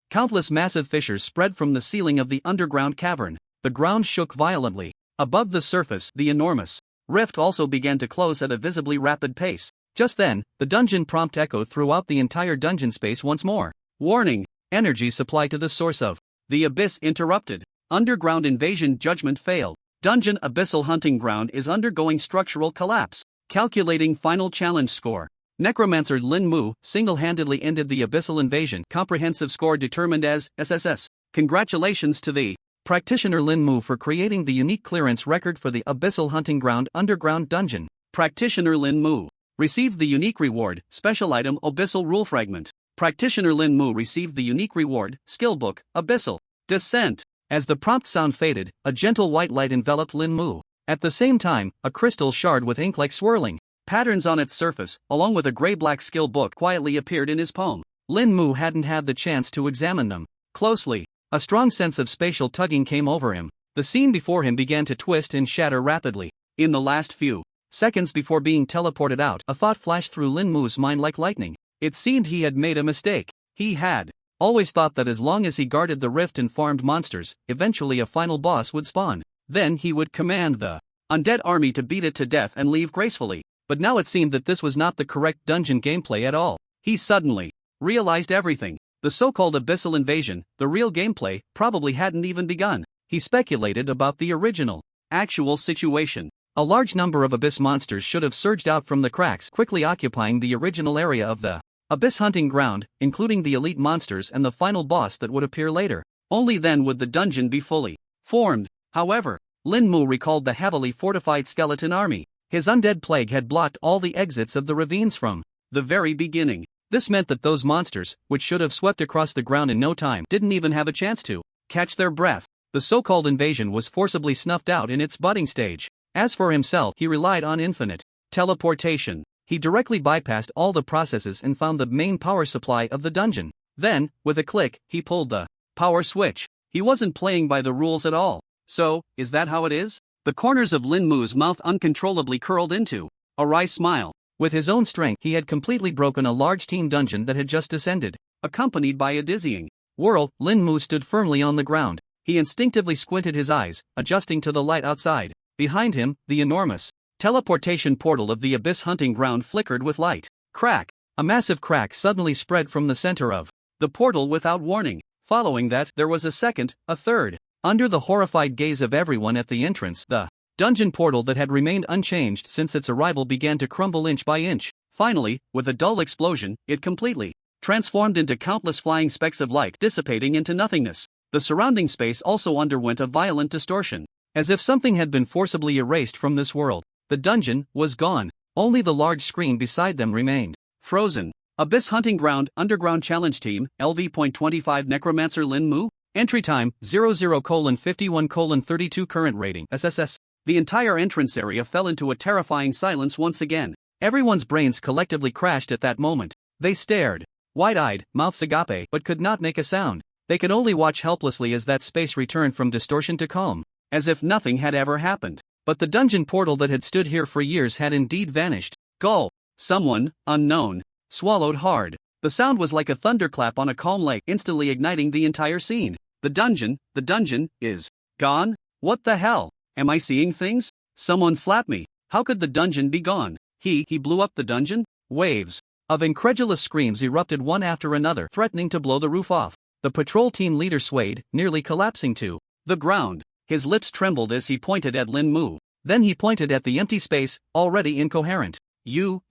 Countless massive fissures spread from the ceiling of the underground cavern. The ground shook violently. Above the surface, the enormous rift also began to close at a visibly rapid pace. Just then, the dungeon prompt echoed throughout the entire dungeon space once more. Warning! Energy supply to the source of the abyss interrupted. Underground invasion judgment failed. Dungeon abyssal hunting ground is undergoing structural collapse. Calculating final challenge score. Necromancer Lin Mu single-handedly ended the abyssal invasion. Comprehensive score determined as SSS. Congratulations to the practitioner Lin Mu for creating the unique clearance record for the abyssal hunting ground underground dungeon. Practitioner Lin Mu received the unique reward, special item Abyssal Rule Fragment. Practitioner Lin Mu received the unique reward, skill book, Abyssal Descent. As the prompt sound faded, a gentle white light enveloped Lin Mu. At the same time, a crystal shard with ink-like swirling patterns on its surface, along with a gray-black skill book, quietly appeared in his palm. Lin Mu hadn't had the chance to examine them closely. A strong sense of spatial tugging came over him. The scene before him began to twist and shatter rapidly. In the last few seconds before being teleported out, a thought flashed through Lin Mu's mind like lightning. It seemed he had made a mistake. He had always thought that as long as he guarded the rift and farmed monsters, eventually a final boss would spawn. Then he would command the undead army to beat it to death and leave gracefully. But now it seemed that this was not the correct dungeon gameplay at all. He suddenly realized everything. The so-called abyssal invasion, the real gameplay, probably hadn't even begun. He speculated about the original, actual situation. A large number of abyss monsters should have surged out from the cracks, quickly occupying the original area of the abyss hunting ground, including the elite monsters and the final boss that would appear later. Only then would the dungeon be fully formed. However, Lin Mu recalled the heavily fortified skeleton army. His undead plague had blocked all the exits of the ravines from the very beginning. This meant that those monsters, which should have swept across the ground in no time, didn't even have a chance to catch their breath. The so-called invasion was forcibly snuffed out in its budding stage. As for himself, he relied on infinite teleportation. He directly bypassed all the processes and found the main power supply of the dungeon. Then, with a click, he pulled the power switch. He wasn't playing by the rules at all. So, is that how it is? The corners of Lin Mu's mouth uncontrollably curled into a wry smile. With his own strength, he had completely broken a large team dungeon that had just descended. Accompanied by a dizzying whirl, Lin Mu stood firmly on the ground. He instinctively squinted his eyes, adjusting to the light outside. Behind him, the enormous teleportation portal of the abyss hunting ground flickered with light. Crack! A massive crack suddenly spread from the center of the portal without warning. Following that, there was a second, a third. Under the horrified gaze of everyone at the entrance, the dungeon portal that had remained unchanged since its arrival began to crumble inch by inch. Finally, with a dull explosion, it completely transformed into countless flying specks of light dissipating into nothingness. The surrounding space also underwent a violent distortion. As if something had been forcibly erased from this world, the dungeon was gone. Only the large screen beside them remained frozen. Abyss Hunting Ground Underground Challenge Team, LV.25 Necromancer Lin Mu. Entry time, 00:51:32 Current rating, SSS. The entire entrance area fell into a terrifying silence once again. Everyone's brains collectively crashed at that moment. They stared, wide-eyed, mouths agape, but could not make a sound. They could only watch helplessly as that space returned from distortion to calm, as if nothing had ever happened. But the dungeon portal that had stood here for years had indeed vanished. Gulp! Someone, unknown, swallowed hard. The sound was like a thunderclap on a calm lake, instantly igniting the entire scene. The dungeon is gone? What the hell? Am I seeing things? Someone slap me. How could the dungeon be gone? He blew up the dungeon? Waves of incredulous screams erupted one after another, threatening to blow the roof off. The patrol team leader swayed, nearly collapsing to the ground. His lips trembled as he pointed at Lin Mu. Then he pointed at the empty space, already incoherent. You.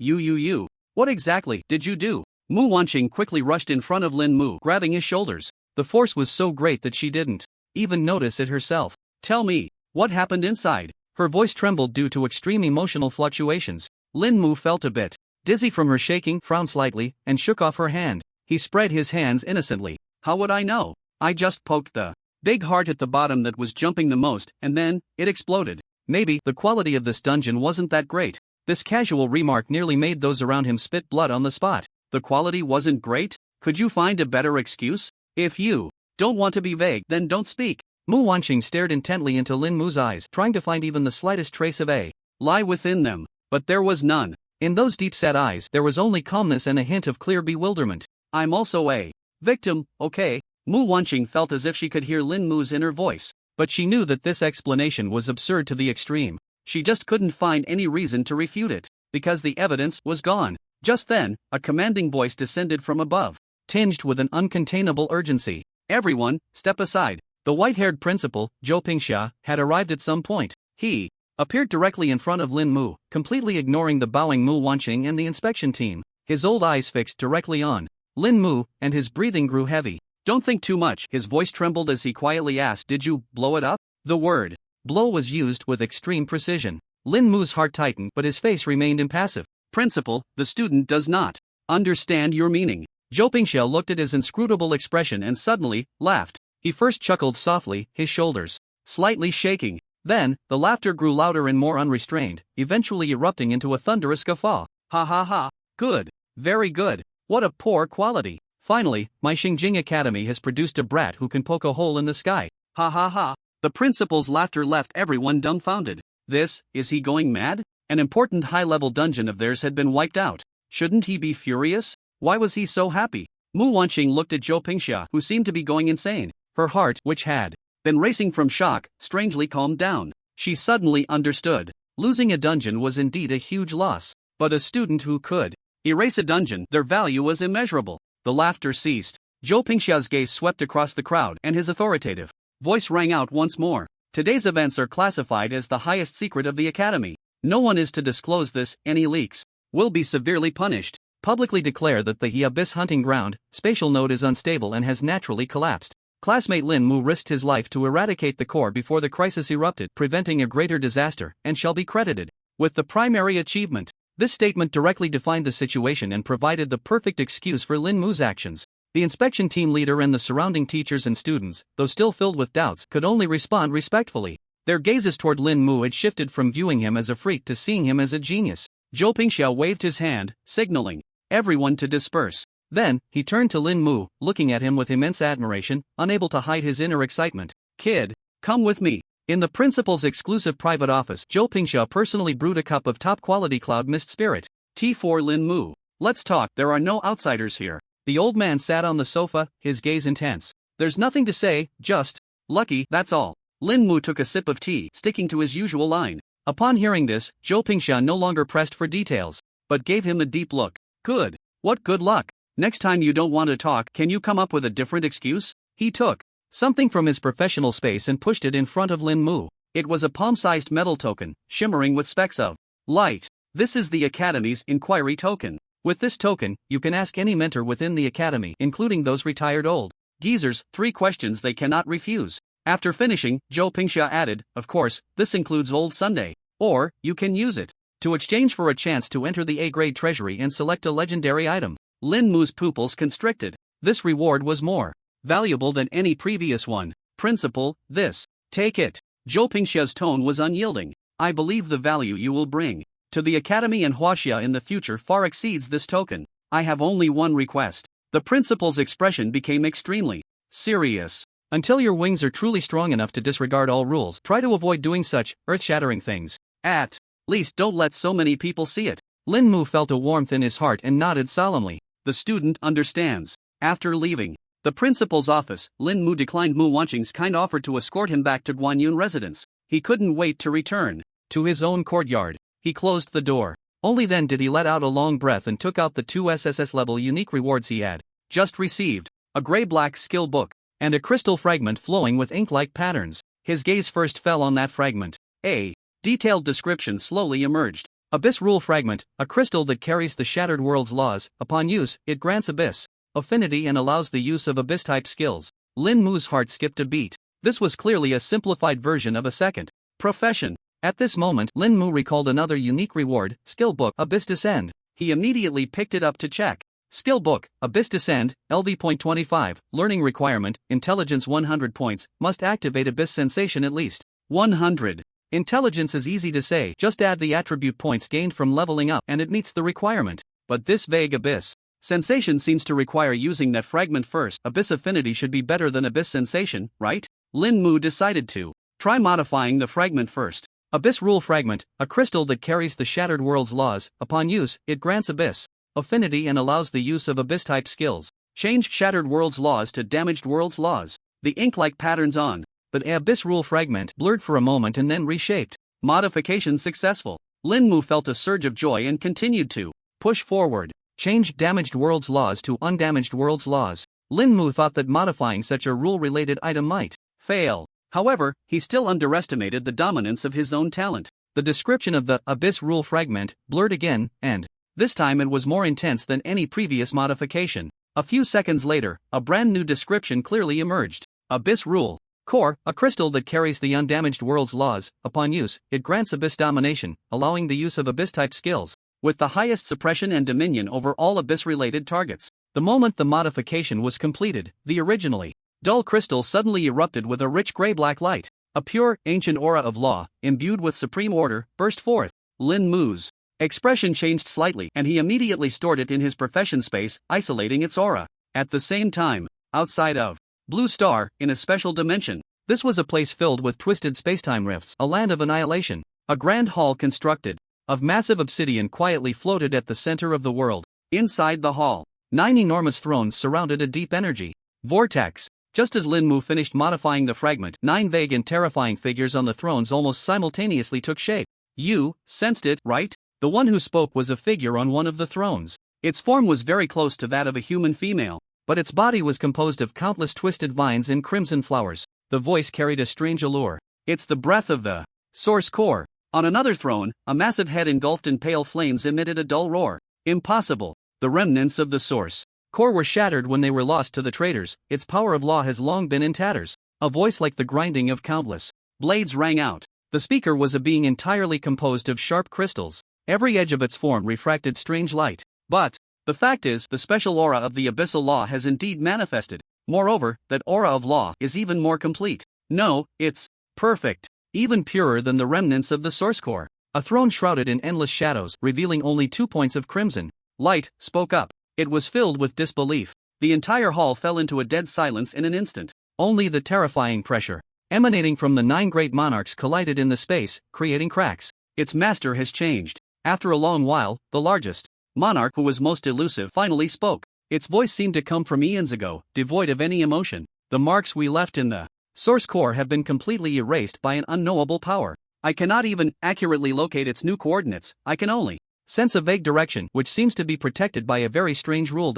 What exactly did you do? Mu Wanqing quickly rushed in front of Lin Mu, grabbing his shoulders. The force was so great that she didn't even notice it herself. Tell me, what happened inside? Her voice trembled due to extreme emotional fluctuations. Lin Mu felt a bit dizzy from her shaking, frowned slightly, and shook off her hand. He spread his hands innocently. How would I know? I just poked the big heart at the bottom that was jumping the most, and then, it exploded. Maybe the quality of this dungeon wasn't that great. This casual remark nearly made those around him spit blood on the spot. The quality wasn't great? Could you find a better excuse? If you don't want to be vague, then don't speak. Mu Wanqing stared intently into Lin Mu's eyes, trying to find even the slightest trace of a lie within them. But there was none. In those deep-set eyes, there was only calmness and a hint of clear bewilderment. I'm also a victim, okay? Mu Wanqing felt as if she could hear Lin Mu's inner voice. But she knew that this explanation was absurd to the extreme. She just couldn't find any reason to refute it, because the evidence was gone. Just then, a commanding voice descended from above, tinged with an uncontainable urgency. Everyone, step aside. The white-haired principal, Zhou Pingxia, had arrived at some point. He appeared directly in front of Lin Mu, completely ignoring the bowing Mu Wanqing and the inspection team, his old eyes fixed directly on Lin Mu, and his breathing grew heavy. Don't think too much. His voice trembled as he quietly asked, did you blow it up? The word blow was used with extreme precision. Lin Mu's heart tightened, but his face remained impassive. Principal, the student does not understand your meaning. Zhou Pingxia looked at his inscrutable expression and suddenly laughed. He first chuckled softly, his shoulders slightly shaking. Then, the laughter grew louder and more unrestrained, eventually erupting into a thunderous guffaw. Ha ha ha. Good. Very good. What a poor quality. Finally, my Xingjing Academy has produced a brat who can poke a hole in the sky. Ha ha ha. The principal's laughter left everyone dumbfounded. Is he going mad? An important high-level dungeon of theirs had been wiped out. Shouldn't he be furious? Why was he so happy? Mu Wanqing looked at Zhou Pingxia, who seemed to be going insane. Her heart, which had then racing from shock, strangely calmed down. She suddenly understood. Losing a dungeon was indeed a huge loss. But a student who could erase a dungeon, their value was immeasurable. The laughter ceased. Zhou Pingxia's gaze swept across the crowd, and his authoritative voice rang out once more. Today's events are classified as the highest secret of the academy. No one is to disclose this. Any leaks will be severely punished. Publicly declare that the Abyss hunting ground spatial node is unstable and has naturally collapsed. Classmate Lin Mu risked his life to eradicate the core before the crisis erupted, preventing a greater disaster, and shall be credited with the primary achievement. This statement directly defined the situation and provided the perfect excuse for Lin Mu's actions. The inspection team leader and the surrounding teachers and students, though still filled with doubts, could only respond respectfully. Their gazes toward Lin Mu had shifted from viewing him as a freak to seeing him as a genius. Zhou Pingxiao waved his hand, signaling everyone to disperse. Then, he turned to Lin Mu, looking at him with immense admiration, unable to hide his inner excitement. Kid, come with me. In the principal's exclusive private office, Zhou Pingxiao personally brewed a cup of top-quality cloud mist spirit tea for Lin Mu. Let's talk, there are no outsiders here. The old man sat on the sofa, his gaze intense. There's nothing to say, just lucky, that's all. Lin Mu took a sip of tea, sticking to his usual line. Upon hearing this, Zhou Pingxiao no longer pressed for details, but gave him a deep look. Good. What good luck. Next time you don't want to talk, can you come up with a different excuse? He took something from his professional space and pushed it in front of Lin Mu. It was a palm-sized metal token, shimmering with specks of light. This is the Academy's inquiry token. With this token, you can ask any mentor within the Academy, including those retired old geezers, 3 questions they cannot refuse. After finishing, Zhou Pingxia added, of course, this includes Old Sunday. Or, you can use it to exchange for a chance to enter the A-grade treasury and select a legendary item. Lin Mu's pupils constricted. This reward was more valuable than any previous one. Principal, this. Take it. Zhou Pingxia's tone was unyielding. I believe the value you will bring to the Academy and Huaxia in the future far exceeds this token. I have only one request. The principal's expression became extremely serious. Until your wings are truly strong enough to disregard all rules, try to avoid doing such earth-shattering things. At least don't let so many people see it. Lin Mu felt a warmth in his heart and nodded solemnly. The student understands. After leaving the principal's office, Lin Mu declined Mu Wanqing's kind offer to escort him back to Guanyun residence. He couldn't wait to return to his own courtyard. He closed the door. Only then did he let out a long breath and took out the 2 SSS-level unique rewards he had just received. A gray-black skill book and a crystal fragment flowing with ink-like patterns. His gaze first fell on that fragment. A detailed description slowly emerged. Abyss Rule Fragment, a crystal that carries the Shattered World's laws. Upon use, it grants Abyss affinity and allows the use of Abyss-type skills. Lin Mu's heart skipped a beat. This was clearly a simplified version of a second profession. At this moment, Lin Mu recalled another unique reward, Skill Book, Abyss Descend. He immediately picked it up to check. Skill Book, Abyss Descend, LV.25, Learning Requirement, Intelligence 100 points, must activate Abyss Sensation at least 100. Intelligence is easy to say, just add the attribute points gained from leveling up and it meets the requirement. But this vague Abyss Sensation seems to require using that fragment first. Abyss Affinity should be better than Abyss Sensation, right? Lin Mu decided to try modifying the fragment first. Abyss Rule Fragment, a crystal that carries the Shattered World's laws. Upon use, it grants Abyss affinity and allows the use of Abyss-type skills. Change Shattered World's laws to Damaged World's laws. The ink-like patterns on the Abyss Rule Fragment blurred for a moment and then reshaped. Modification successful. Lin Mu felt a surge of joy and continued to push forward. Change Damaged World's laws to Undamaged World's laws. Lin Mu thought that modifying such a rule-related item might fail. However, he still underestimated the dominance of his own talent. The description of the Abyss Rule Fragment blurred again, and this time it was more intense than any previous modification. A few seconds later, a brand new description clearly emerged. Abyss Rule Core, a crystal that carries the Undamaged World's laws. Upon use, it grants Abyss Domination, allowing the use of Abyss-type skills, with the highest suppression and dominion over all Abyss-related targets. The moment the modification was completed, the originally dull crystal suddenly erupted with a rich gray-black light. A pure, ancient aura of law, imbued with supreme order, burst forth. Lin Mu's expression changed slightly and he immediately stored it in his profession space, isolating its aura. At the same time, outside of Blue Star, in a special dimension. This was a place filled with twisted spacetime rifts, a land of annihilation. A grand hall constructed of massive obsidian quietly floated at the center of the world. Inside the hall, 9 enormous thrones surrounded a deep energy vortex. Just as Lin Mu finished modifying the fragment, 9 vague and terrifying figures on the thrones almost simultaneously took shape. You sensed it, right? The one who spoke was a figure on one of the thrones. Its form was very close to that of a human female, but its body was composed of countless twisted vines and crimson flowers. The voice carried a strange allure. It's the breath of the source core. On another throne, a massive head engulfed in pale flames emitted a dull roar. Impossible. The remnants of the source core were shattered when they were lost to the traitors. Its power of law has long been in tatters. A voice like the grinding of countless blades rang out. The speaker was a being entirely composed of sharp crystals. Every edge of its form refracted strange light. But the fact is, the special aura of the abyssal law has indeed manifested. Moreover, that aura of law is even more complete. No, it's perfect. Even purer than the remnants of the source core. A throne shrouded in endless shadows, revealing only 2 points of crimson light, spoke up. It was filled with disbelief. The entire hall fell into a dead silence in an instant. Only the terrifying pressure emanating from the 9 great monarchs collided in the space, creating cracks. Its master has changed. After a long while, the largest monarch, who was most elusive, finally spoke. Its voice seemed to come from eons ago, devoid of any emotion. The marks we left in the source core have been completely erased by an unknowable power. I cannot even accurately locate its new coordinates. I can only sense a vague direction which seems to be protected by a very strange rule.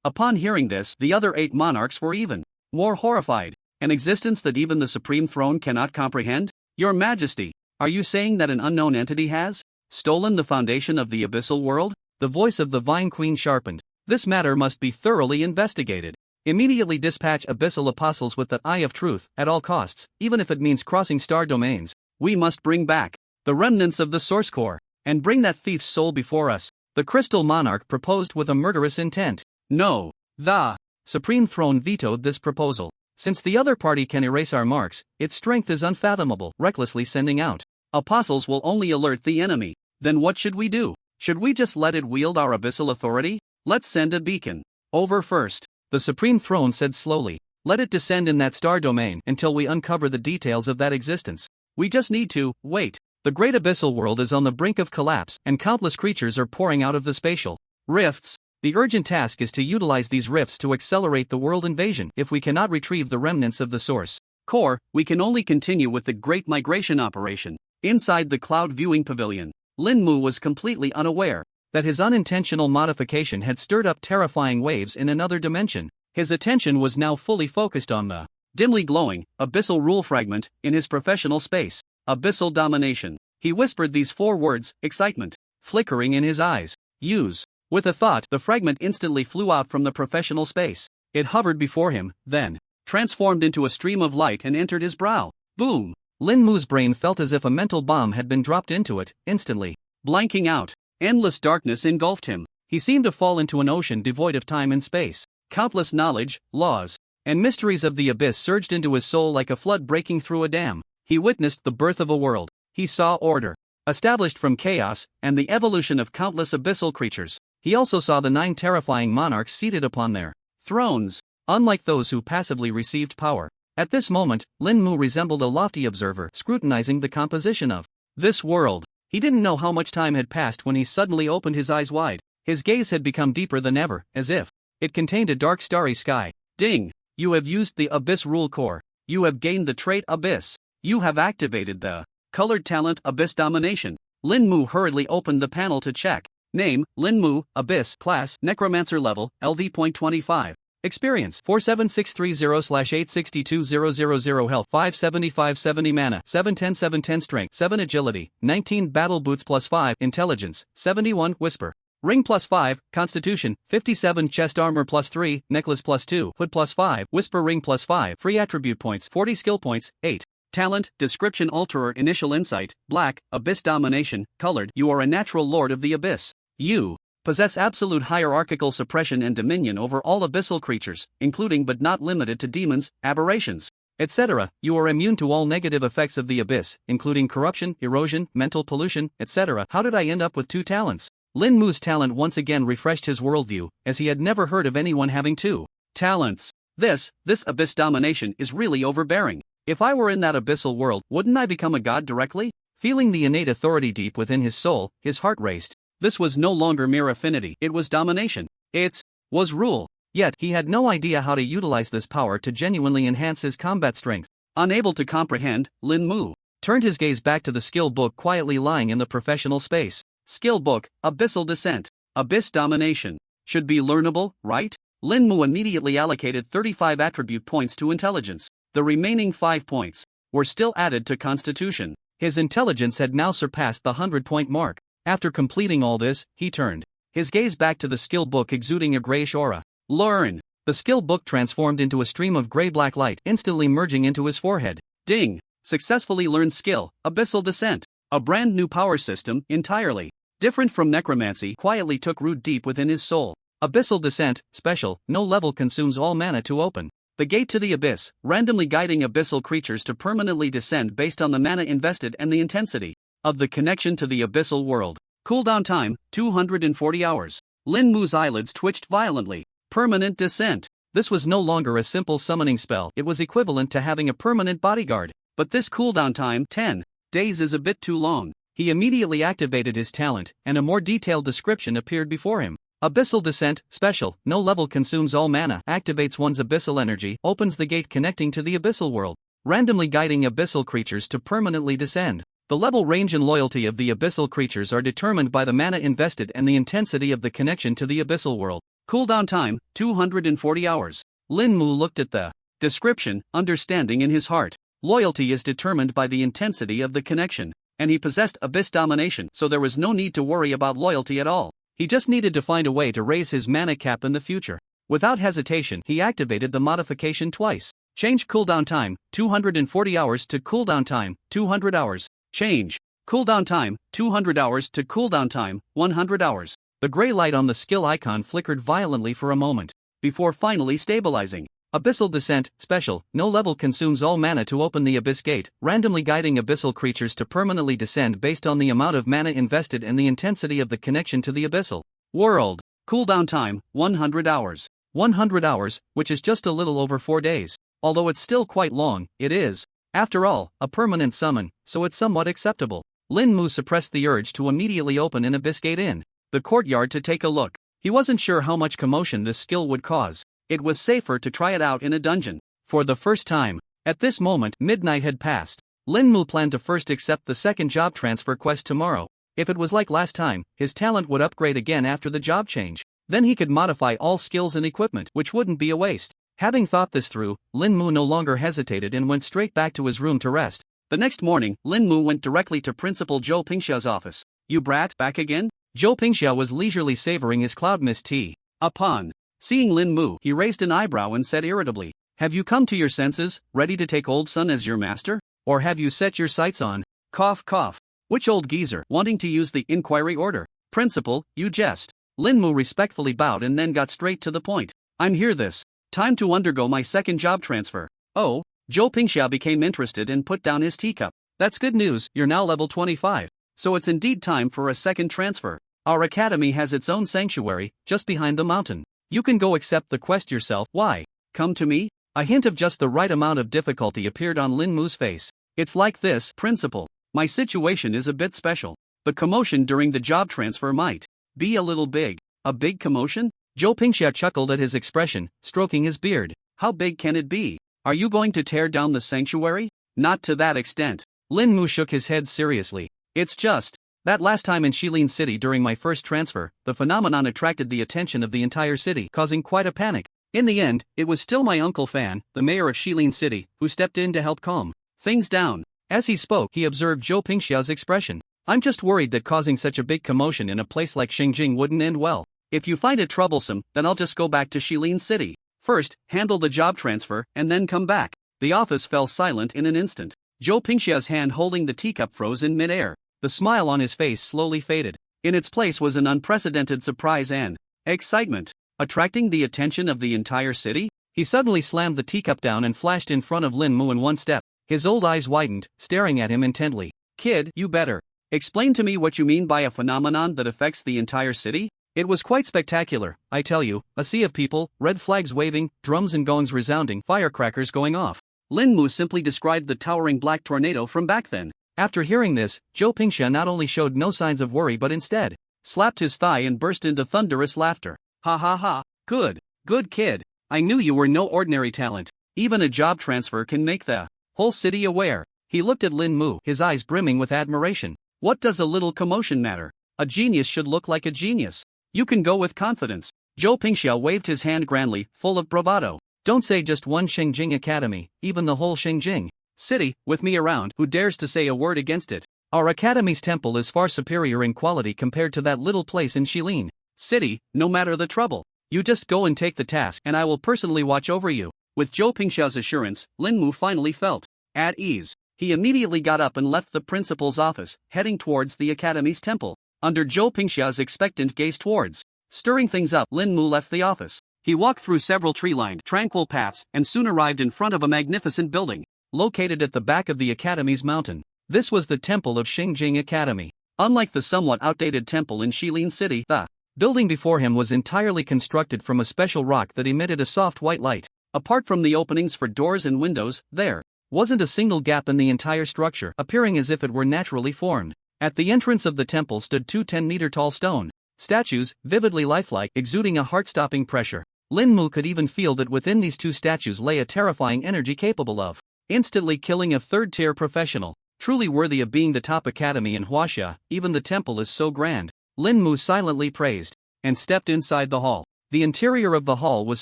Upon hearing this, the other 8 monarchs were even more horrified. An existence that even the supreme throne cannot comprehend? Your Majesty, are you saying that an unknown entity has stolen the foundation of the abyssal world? The voice of the Vine Queen sharpened. This matter must be thoroughly investigated. Immediately dispatch abyssal apostles with the eye of truth, at all costs, even if it means crossing star domains. We must bring back the remnants of the source core, and bring that thief's soul before us. The crystal monarch proposed with a murderous intent. No. The Supreme Throne vetoed this proposal. Since the other party can erase our marks, its strength is unfathomable. Recklessly sending out apostles will only alert the enemy. Then what should we do? Should we just let it wield our abyssal authority? Let's send a beacon over first. The Supreme Throne said slowly. Let it descend in that star domain until we uncover the details of that existence. We just need to wait. The great abyssal world is on the brink of collapse, and countless creatures are pouring out of the spatial rifts. The urgent task is to utilize these rifts to accelerate the world invasion. If we cannot retrieve the remnants of the source core, we can only continue with the Great Migration operation. Inside the cloud viewing pavilion, Lin Mu was completely unaware that his unintentional modification had stirred up terrifying waves in another dimension. His attention was now fully focused on the dimly glowing abyssal rule fragment in his professional space. Abyssal domination. He whispered these 4 words, excitement flickering in his eyes. Use. With a thought, the fragment instantly flew out from the professional space. It hovered before him, then transformed into a stream of light and entered his brow. Boom! Lin Mu's brain felt as if a mental bomb had been dropped into it, instantly blanking out. Endless darkness engulfed him. He seemed to fall into an ocean devoid of time and space. Countless knowledge, laws, and mysteries of the abyss surged into his soul like a flood breaking through a dam. He witnessed the birth of a world. He saw order established from chaos, and the evolution of countless abyssal creatures. He also saw the 9 terrifying monarchs seated upon their thrones, unlike those who passively received power. At this moment, Lin Mu resembled a lofty observer scrutinizing the composition of this world. He didn't know how much time had passed when he suddenly opened his eyes wide. His gaze had become deeper than ever, as if it contained a dark starry sky. Ding! You have used the Abyss Rule Core. You have gained the trait Abyss. You have activated the colored talent Abyss Domination. Lin Mu hurriedly opened the panel to check. Name, Lin Mu, Abyss, Class, Necromancer Level, LV.25. Experience, 47630/862000 Health, 57570 Mana, 710 Strength, 7 Agility, 19 Battle Boots +5 Intelligence, 71 Whisper. Ring +5, Constitution, 57 Chest Armor +3, Necklace +2, Hood +5, Whisper Ring +5, Free Attribute Points, 40 Skill Points, 8. Talent, Description Alterer Initial Insight, Black, Abyss Domination, Colored. You are a natural lord of the Abyss. You possess absolute hierarchical suppression and dominion over all abyssal creatures, including but not limited to demons, aberrations, etc. You are immune to all negative effects of the abyss, including corruption, erosion, mental pollution, etc. How did I end up with 2 talents? Lin Mu's talent once again refreshed his worldview, as he had never heard of anyone having 2 talents. This abyss domination is really overbearing. If I were in that abyssal world, wouldn't I become a god directly? Feeling the innate authority deep within his soul, his heart raced. This was no longer mere affinity, it was domination. It was rule. Yet, he had no idea how to utilize this power to genuinely enhance his combat strength. Unable to comprehend, Lin Mu Turned his gaze back to the skill book quietly lying in the professional space. Skill book, Abyssal Descent. Abyss Domination. Should be learnable, right? Lin Mu immediately allocated 35 attribute points to intelligence. The remaining 5 points were still added to constitution. His intelligence had now surpassed the 100-point mark. After completing all this, he turned his gaze back to the skill book exuding a grayish aura. Learn. The skill book transformed into a stream of gray-black light, instantly merging into his forehead. Ding. Successfully learned skill, Abyssal Descent. A brand new power system, entirely different from necromancy, quietly took root deep within his soul. Abyssal Descent, special, no level consumes all mana to open the gate to the abyss, randomly guiding abyssal creatures to permanently descend based on the mana invested and the intensity of the connection to the abyssal world. Cooldown time, 240 hours. Lin Mu's eyelids twitched violently. Permanent descent. This was no longer a simple summoning spell, it was equivalent to having a permanent bodyguard. But this cooldown time, 10 days, is a bit too long. He immediately activated his talent, and a more detailed description appeared before him. Abyssal Descent, special, no level consumes all mana, activates one's abyssal energy, opens the gate connecting to the abyssal world, randomly guiding abyssal creatures to permanently descend. The level, range and loyalty of the abyssal creatures are determined by the mana invested and the intensity of the connection to the abyssal world. Cooldown time, 240 hours. Lin Mu looked at the description, understanding in his heart. Loyalty is determined by the intensity of the connection, and he possessed Abyss Domination, so there was no need to worry about loyalty at all. He just needed to find a way to raise his mana cap in the future. Without hesitation, he activated the modification twice. Change cooldown time, 240 hours to cooldown time, 200 hours. Change cooldown time, 200 hours to cooldown time, 100 hours. The gray light on the skill icon flickered violently for a moment, before finally stabilizing. Abyssal Descent, special, no level consumes all mana to open the abyss gate, randomly guiding abyssal creatures to permanently descend based on the amount of mana invested and the intensity of the connection to the abyssal world. Cooldown time, 100 hours. 100 hours, which is just a little over 4 days. Although it's still quite long, it is, after all, a permanent summon, so it's somewhat acceptable. Lin Mu suppressed the urge to immediately open an abyss gate in the courtyard to take a look. He wasn't sure how much commotion this skill would cause. It was safer to try it out in a dungeon. For the first time, at this moment, midnight had passed. Lin Mu planned to first accept the second job transfer quest tomorrow. If it was like last time, his talent would upgrade again after the job change. Then he could modify all skills and equipment, which wouldn't be a waste. Having thought this through, Lin Mu no longer hesitated and went straight back to his room to rest. The next morning, Lin Mu went directly to Principal Zhou Pingxia's office. "You brat, back again?" Zhou Pingxia was leisurely savoring his cloud mist tea. Upon seeing Lin Mu, he raised an eyebrow and said irritably, "Have you come to your senses, ready to take old Sun as your master? Or have you set your sights on, cough cough, which old geezer, wanting to use the inquiry order? Principal, you jest." Lin Mu respectfully bowed and then got straight to the point. "I'm here this time to undergo my second job transfer." "Oh?" Zhou Pingxia became interested and put down his teacup. "That's good news, you're now level 25. So it's indeed time for a second transfer. Our academy has its own sanctuary, just behind the mountain. You can go accept the quest yourself." "Why? Come to me?" A hint of just the right amount of difficulty appeared on Lin Mu's face. "It's like this, Principal. My situation is a bit special. The commotion during the job transfer might be a little big." "A big commotion?" Zhou Pingxia chuckled at his expression, stroking his beard. "How big can it be? Are you going to tear down the sanctuary?" "Not to that extent." Lin Mu shook his head seriously. "It's just that last time in Shilin City during my first transfer, the phenomenon attracted the attention of the entire city, causing quite a panic. In the end, it was still my Uncle Fan, the mayor of Shilin City, who stepped in to help calm things down." As he spoke, he observed Zhou Pingxia's expression. "I'm just worried that causing such a big commotion in a place like Xingjing wouldn't end well. If you find it troublesome, then I'll just go back to Shilin City. First, handle the job transfer, and then come back." The office fell silent in an instant. Zhou Pingxia's hand holding the teacup froze in midair. The smile on his face slowly faded. In its place was an unprecedented surprise and excitement, attracting the attention of the entire city. He suddenly slammed the teacup down and flashed in front of Lin Mu in one step. His old eyes widened, staring at him intently. "Kid, you better explain to me what you mean by a phenomenon that affects the entire city." "It was quite spectacular, I tell you, a sea of people, red flags waving, drums and gongs resounding, firecrackers going off." Lin Mu simply described the towering black tornado from back then. After hearing this, Zhou Pingxia not only showed no signs of worry but instead slapped his thigh and burst into thunderous laughter. "Ha ha ha, good. Good kid. I knew you were no ordinary talent. Even a job transfer can make the whole city aware. He looked at Lin Mu, his eyes brimming with admiration. What does a little commotion matter? A genius should look like a genius. You can go with confidence. Zhou Pingxiao waved his hand grandly, full of bravado. Don't say just one Shengjing Academy, even the whole Shengjing city, with me around, who dares to say a word against it. Our academy's temple is far superior in quality compared to that little place in Shilin City, no matter the trouble. You just go and take the task and I will personally watch over you. With Zhou Pingxiao's assurance, Lin Mu finally felt at ease. He immediately got up and left the principal's office, heading towards the academy's temple. Under Zhou Pingxiao's expectant gaze towards stirring things up, Lin Mu left the office. He walked through several tree-lined, tranquil paths and soon arrived in front of a magnificent building, located at the back of the academy's mountain. This was the temple of Shengjing Academy. Unlike the somewhat outdated temple in Shilin City, the building before him was entirely constructed from a special rock that emitted a soft white light. Apart from the openings for doors and windows, there wasn't a single gap in the entire structure, appearing as if it were naturally formed. At the entrance of the temple stood two 10-meter-tall stone statues, vividly lifelike, exuding a heart-stopping pressure. Lin Mu could even feel that within these two statues lay a terrifying energy capable of instantly killing a third-tier professional. Truly worthy of being the top academy in Huaxia, even the temple is so grand. Lin Mu silently praised and stepped inside the hall. The interior of the hall was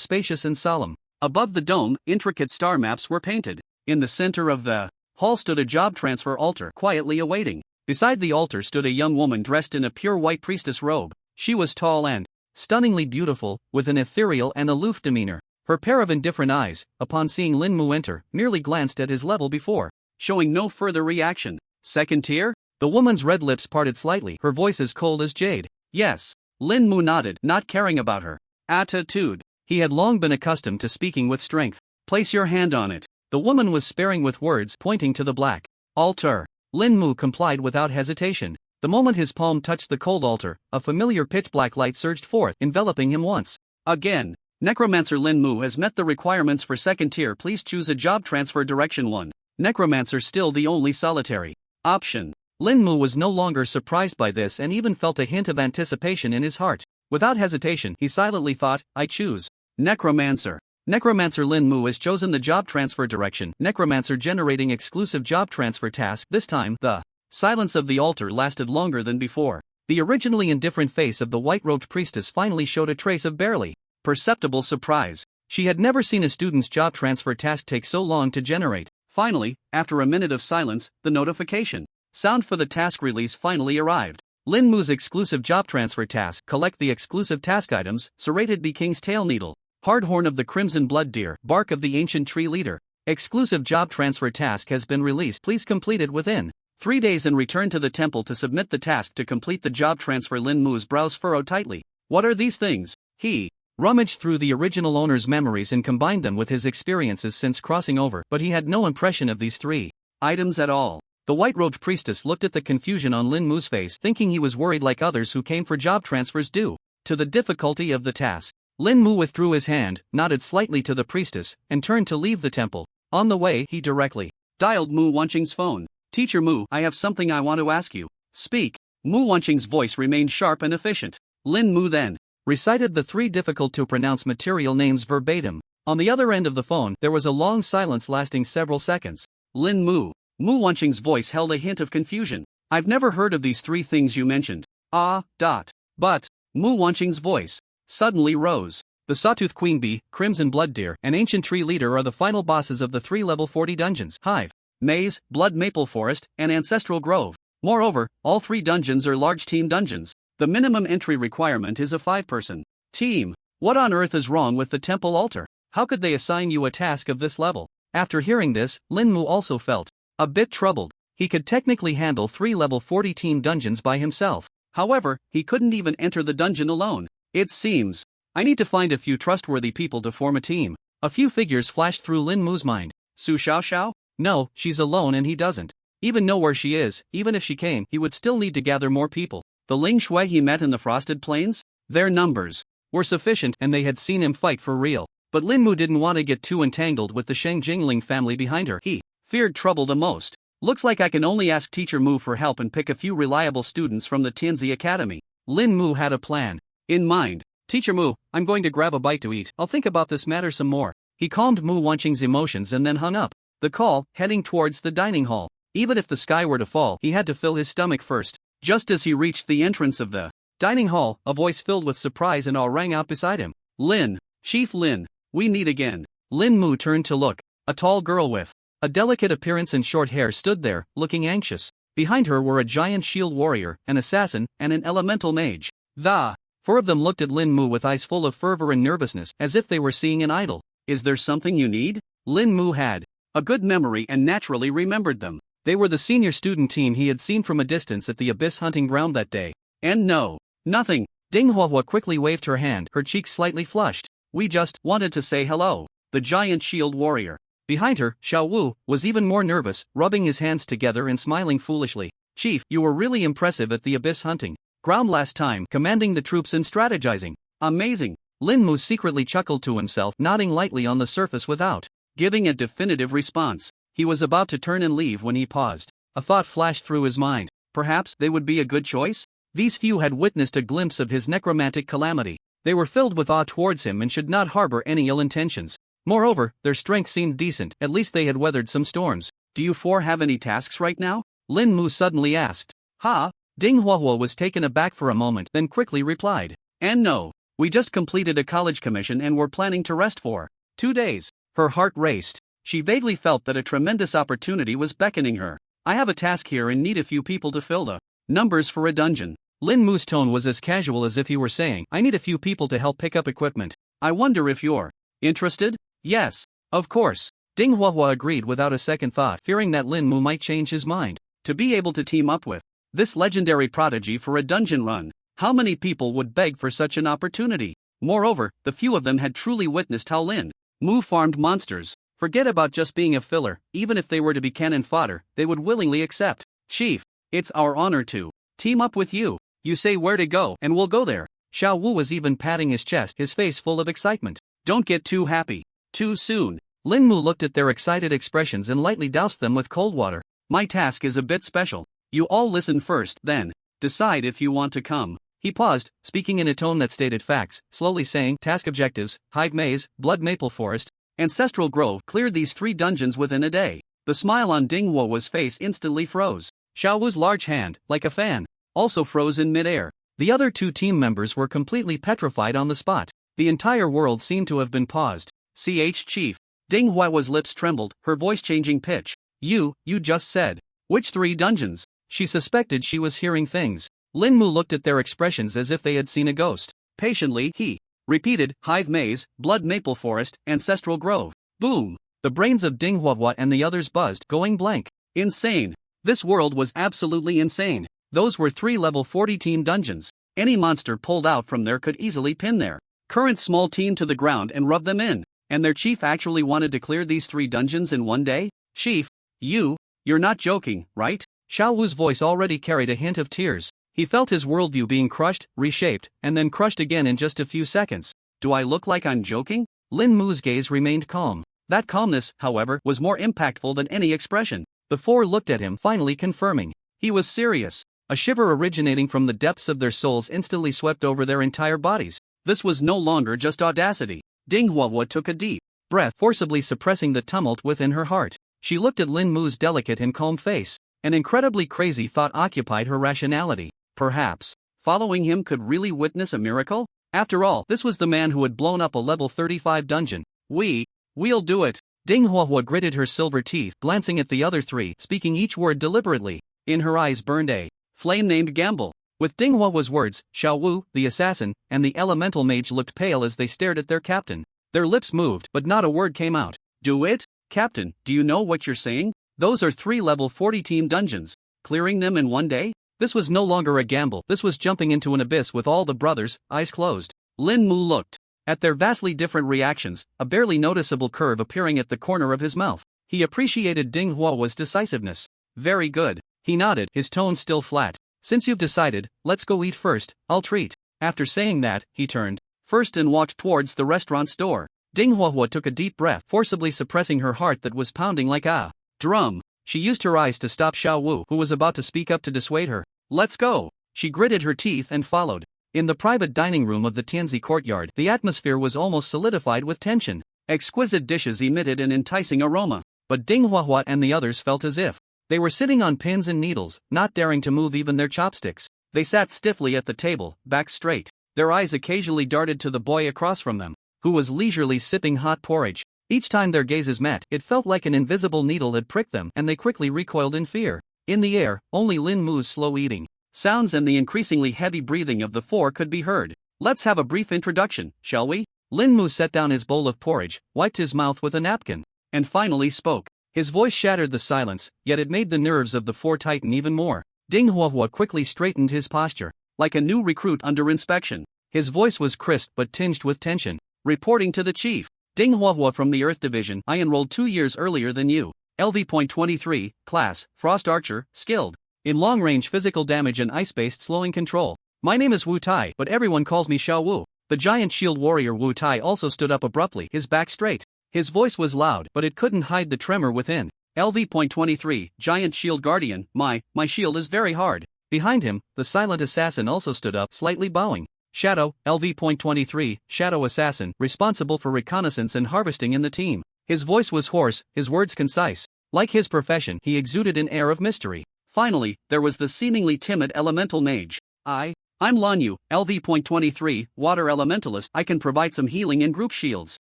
spacious and solemn. Above the dome, intricate star maps were painted. In the center of the hall stood a job transfer altar, quietly awaiting. Beside the altar stood a young woman dressed in a pure white priestess robe. She was tall and stunningly beautiful, with an ethereal and aloof demeanor. Her pair of indifferent eyes, upon seeing Lin Mu enter, merely glanced at his level before showing no further reaction. Second tier? The woman's red lips parted slightly, her voice as cold as jade. Yes. Lin Mu nodded, not caring about her attitude. He had long been accustomed to speaking with strength. Place your hand on it. The woman was sparing with words, pointing to the black altar. Lin Mu complied without hesitation. The moment his palm touched the cold altar, a familiar pitch-black light surged forth, enveloping him once again. Necromancer Lin Mu has met the requirements for second tier. Please choose a job transfer direction 1. Necromancer still the only solitary option. Lin Mu was no longer surprised by this and even felt a hint of anticipation in his heart. Without hesitation, he silently thought, I choose Necromancer. Necromancer Lin Mu has chosen the job transfer direction. Necromancer generating exclusive job transfer task. This time, the silence of the altar lasted longer than before. The originally indifferent face of the white-robed priestess finally showed a trace of barely perceptible surprise. She had never seen a student's job transfer task take so long to generate. Finally, after a minute of silence, the notification sound for the task release finally arrived. Lin Mu's exclusive job transfer task: collect the exclusive task items: serrated bee king's tail needle, hard horn of the crimson blood deer, bark of the ancient tree leader. Exclusive job transfer task has been released. Please complete it within 3 days and return to the temple to submit the task to complete the job transfer. Lin Mu's brows furrowed tightly. What are these things? He rummaged through the original owner's memories and combined them with his experiences since crossing over, but he had no impression of these 3 items at all. The white-robed priestess looked at the confusion on Lin Mu's face, thinking he was worried like others who came for job transfers due to the difficulty of the task. Lin Mu withdrew his hand, nodded slightly to the priestess, and turned to leave the temple. On the way, he directly dialed Mu Wanqing's phone. Teacher Mu, I have something I want to ask you. Speak. Mu Wanqing's voice remained sharp and efficient. Lin Mu then recited the 3 difficult-to-pronounce material names verbatim. On the other end of the phone, there was a long silence lasting several seconds. Lin Mu. Mu Wanqing's voice held a hint of confusion. I've never heard of these 3 things you mentioned. But, Mu Wanqing's voice suddenly rose. The Sawtooth Queen Bee, Crimson Blood Deer, and Ancient Tree Leader are the final bosses of the 3 level 40 dungeons: Hive, Maze, Blood Maple Forest, and Ancestral Grove. Moreover, all 3 dungeons are large team dungeons. The minimum entry requirement is a 5-person team. What on earth is wrong with the temple altar? How could they assign you a task of this level? After hearing this, Lin Mu also felt a bit troubled. He could technically handle 3 level 40 team dungeons by himself. However, he couldn't even enter the dungeon alone. It seems I need to find a few trustworthy people to form a team. A few figures flashed through Lin Mu's mind. Su Xiaoxiao? No, she's alone and he doesn't even know where she is. Even if she came, he would still need to gather more people. The Ling Shui he met in the Frosted Plains? Their numbers were sufficient and they had seen him fight for real. But Lin Mu didn't want to get too entangled with the Sheng Jingling family behind her. He feared trouble the most. Looks like I can only ask Teacher Mu for help and pick a few reliable students from the Tianzi Academy. Lin Mu had a plan in mind. Teacher Mu, I'm going to grab a bite to eat. I'll think about this matter some more. He calmed Mu Wanqing's emotions and then hung up the call, heading towards the dining hall. Even if the sky were to fall, he had to fill his stomach first. Just as he reached the entrance of the dining hall, a voice filled with surprise and awe rang out beside him. Lin, Chief Lin, we meet again. Lin Mu turned to look. A tall girl with a delicate appearance and short hair stood there, looking anxious. Behind her were a giant shield warrior, an assassin, and an elemental mage. The four of them looked at Lin Mu with eyes full of fervor and nervousness, as if they were seeing an idol. Is there something you need? Lin Mu had a good memory and naturally remembered them. They were the senior student team he had seen from a distance at the Abyss hunting ground that day. And no, nothing. Ding Huahua quickly waved her hand, her cheeks slightly flushed. We just wanted to say hello. The giant shield warrior. Behind her, Xiao Wu was even more nervous, rubbing his hands together and smiling foolishly. Chief, you were really impressive at the Abyss hunting ground last time, commanding the troops and strategizing. Amazing. Lin Mu secretly chuckled to himself, nodding lightly on the surface without giving a definitive response. He was about to turn and leave when he paused. A thought flashed through his mind. Perhaps they would be a good choice? These few had witnessed a glimpse of his necromantic calamity. They were filled with awe towards him and should not harbor any ill intentions. Moreover, their strength seemed decent, at least they had weathered some storms. Do you four have any tasks right now? Lin Mu suddenly asked. Ha? Ding Huahua was taken aback for a moment, then quickly replied. And no. We just completed a college commission and were planning to rest for 2 days. Her heart raced. She vaguely felt that a tremendous opportunity was beckoning her. I have a task here and need a few people to fill the numbers for a dungeon. Lin Mu's tone was as casual as if he were saying, I need a few people to help pick up equipment. I wonder if you're interested? Yes, of course. Ding Huahua agreed without a second thought, fearing that Lin Mu might change his mind. To be able to team up with this legendary prodigy for a dungeon run, how many people would beg for such an opportunity? Moreover, the few of them had truly witnessed how Lin Mu farmed monsters. Forget about just being a filler, even if they were to be cannon fodder, they would willingly accept. Chief, it's our honor to team up with you. You say where to go, and we'll go there. Xiao Wu was even patting his chest, his face full of excitement. Don't get too happy too soon. Lin Mu looked at their excited expressions and lightly doused them with cold water. My task is a bit special. You all listen first, then decide if you want to come. He paused, speaking in a tone that stated facts, slowly saying, task objectives, Hive Maze, Blood Maple Forest, Ancestral Grove. Cleared these 3 dungeons within a day. The smile on Ding Hua's face instantly froze. Xiao Wu's large hand, like a fan, also froze in midair. The other 2 team members were completely petrified on the spot. The entire world seemed to have been paused. Chief. Ding Hua's lips trembled, her voice changing pitch. You just said. Which 3 dungeons? She suspected she was hearing things. Lin Mu looked at their expressions as if they had seen a ghost. Patiently, he repeated, Hive Maze, Blood Maple Forest, Ancestral Grove. Boom! The brains of Ding Hua and the others buzzed, going blank. Insane. This world was absolutely insane. Those were 3 level 40 team dungeons. Any monster pulled out from there could easily pin their current small team to the ground and rub them in. And their chief actually wanted to clear these 3 dungeons in one day? Chief, you're not joking, right? Xiao Wu's voice already carried a hint of tears. He felt his worldview being crushed, reshaped, and then crushed again in just a few seconds. Do I look like I'm joking? Lin Mu's gaze remained calm. That calmness, however, was more impactful than any expression. The 4 looked at him, finally confirming. He was serious. A shiver originating from the depths of their souls instantly swept over their entire bodies. This was no longer just audacity. Ding Hua took a deep breath, forcibly suppressing the tumult within her heart. She looked at Lin Mu's delicate and calm face. An incredibly crazy thought occupied her rationality. Perhaps following him could really witness a miracle? After all, this was the man who had blown up a level 35 dungeon. We'll do it. Ding Hua gritted her silver teeth, glancing at the other 3, speaking each word deliberately. In her eyes burned a flame named Gamble. With Ding Hua's words, Xiao Wu, the assassin, and the elemental mage looked pale as they stared at their captain. Their lips moved, but not a word came out. Do it? Captain, do you know what you're saying? Those are 3 level 40 team dungeons. Clearing them in one day? This was no longer a gamble, this was jumping into an abyss with all the brothers, eyes closed. Lin Mu looked at their vastly different reactions, a barely noticeable curve appearing at the corner of his mouth. He appreciated Ding Hua's decisiveness. Very good. He nodded, his tone still flat. Since you've decided, let's go eat first, I'll treat. After saying that, he turned first and walked towards the restaurant's door. Ding Hua took a deep breath, forcibly suppressing her heart that was pounding like a drum. She used her eyes to stop Xiao Wu, who was about to speak up to dissuade her. Let's go. She gritted her teeth and followed. In the private dining room of the Tianzi courtyard, the atmosphere was almost solidified with tension. Exquisite dishes emitted an enticing aroma. But Ding Huahua and the others felt as if they were sitting on pins and needles, not daring to move even their chopsticks. They sat stiffly at the table, backs straight. Their eyes occasionally darted to the boy across from them, who was leisurely sipping hot porridge. Each time their gazes met, it felt like an invisible needle had pricked them, and they quickly recoiled in fear. In the air, only Lin Mu's slow eating sounds and the increasingly heavy breathing of the four could be heard. Let's have a brief introduction, shall we? Lin Mu set down his bowl of porridge, wiped his mouth with a napkin, and finally spoke. His voice shattered the silence, yet it made the nerves of the four tighten even more. Ding Huahua quickly straightened his posture. Like a new recruit under inspection. His voice was crisp but tinged with tension. Reporting to the chief. Ding Huahua from the Earth Division. I enrolled 2 years earlier than you. LV.23, class, Frost Archer, skilled in long-range physical damage and ice-based slowing control. My name is Wu Tai, but everyone calls me Xiao Wu. The giant shield warrior Wu Tai also stood up abruptly, his back straight. His voice was loud, but it couldn't hide the tremor within. LV.23, giant shield guardian. My shield is very hard. Behind him, the silent assassin also stood up, slightly bowing. Shadow, LV.23, shadow assassin, responsible for reconnaissance and harvesting in the team. His voice was hoarse, his words concise. Like his profession, he exuded an air of mystery. Finally, there was the seemingly timid elemental mage. I'm Lin Mu, LV.23, water elementalist. I can provide some healing in group shields.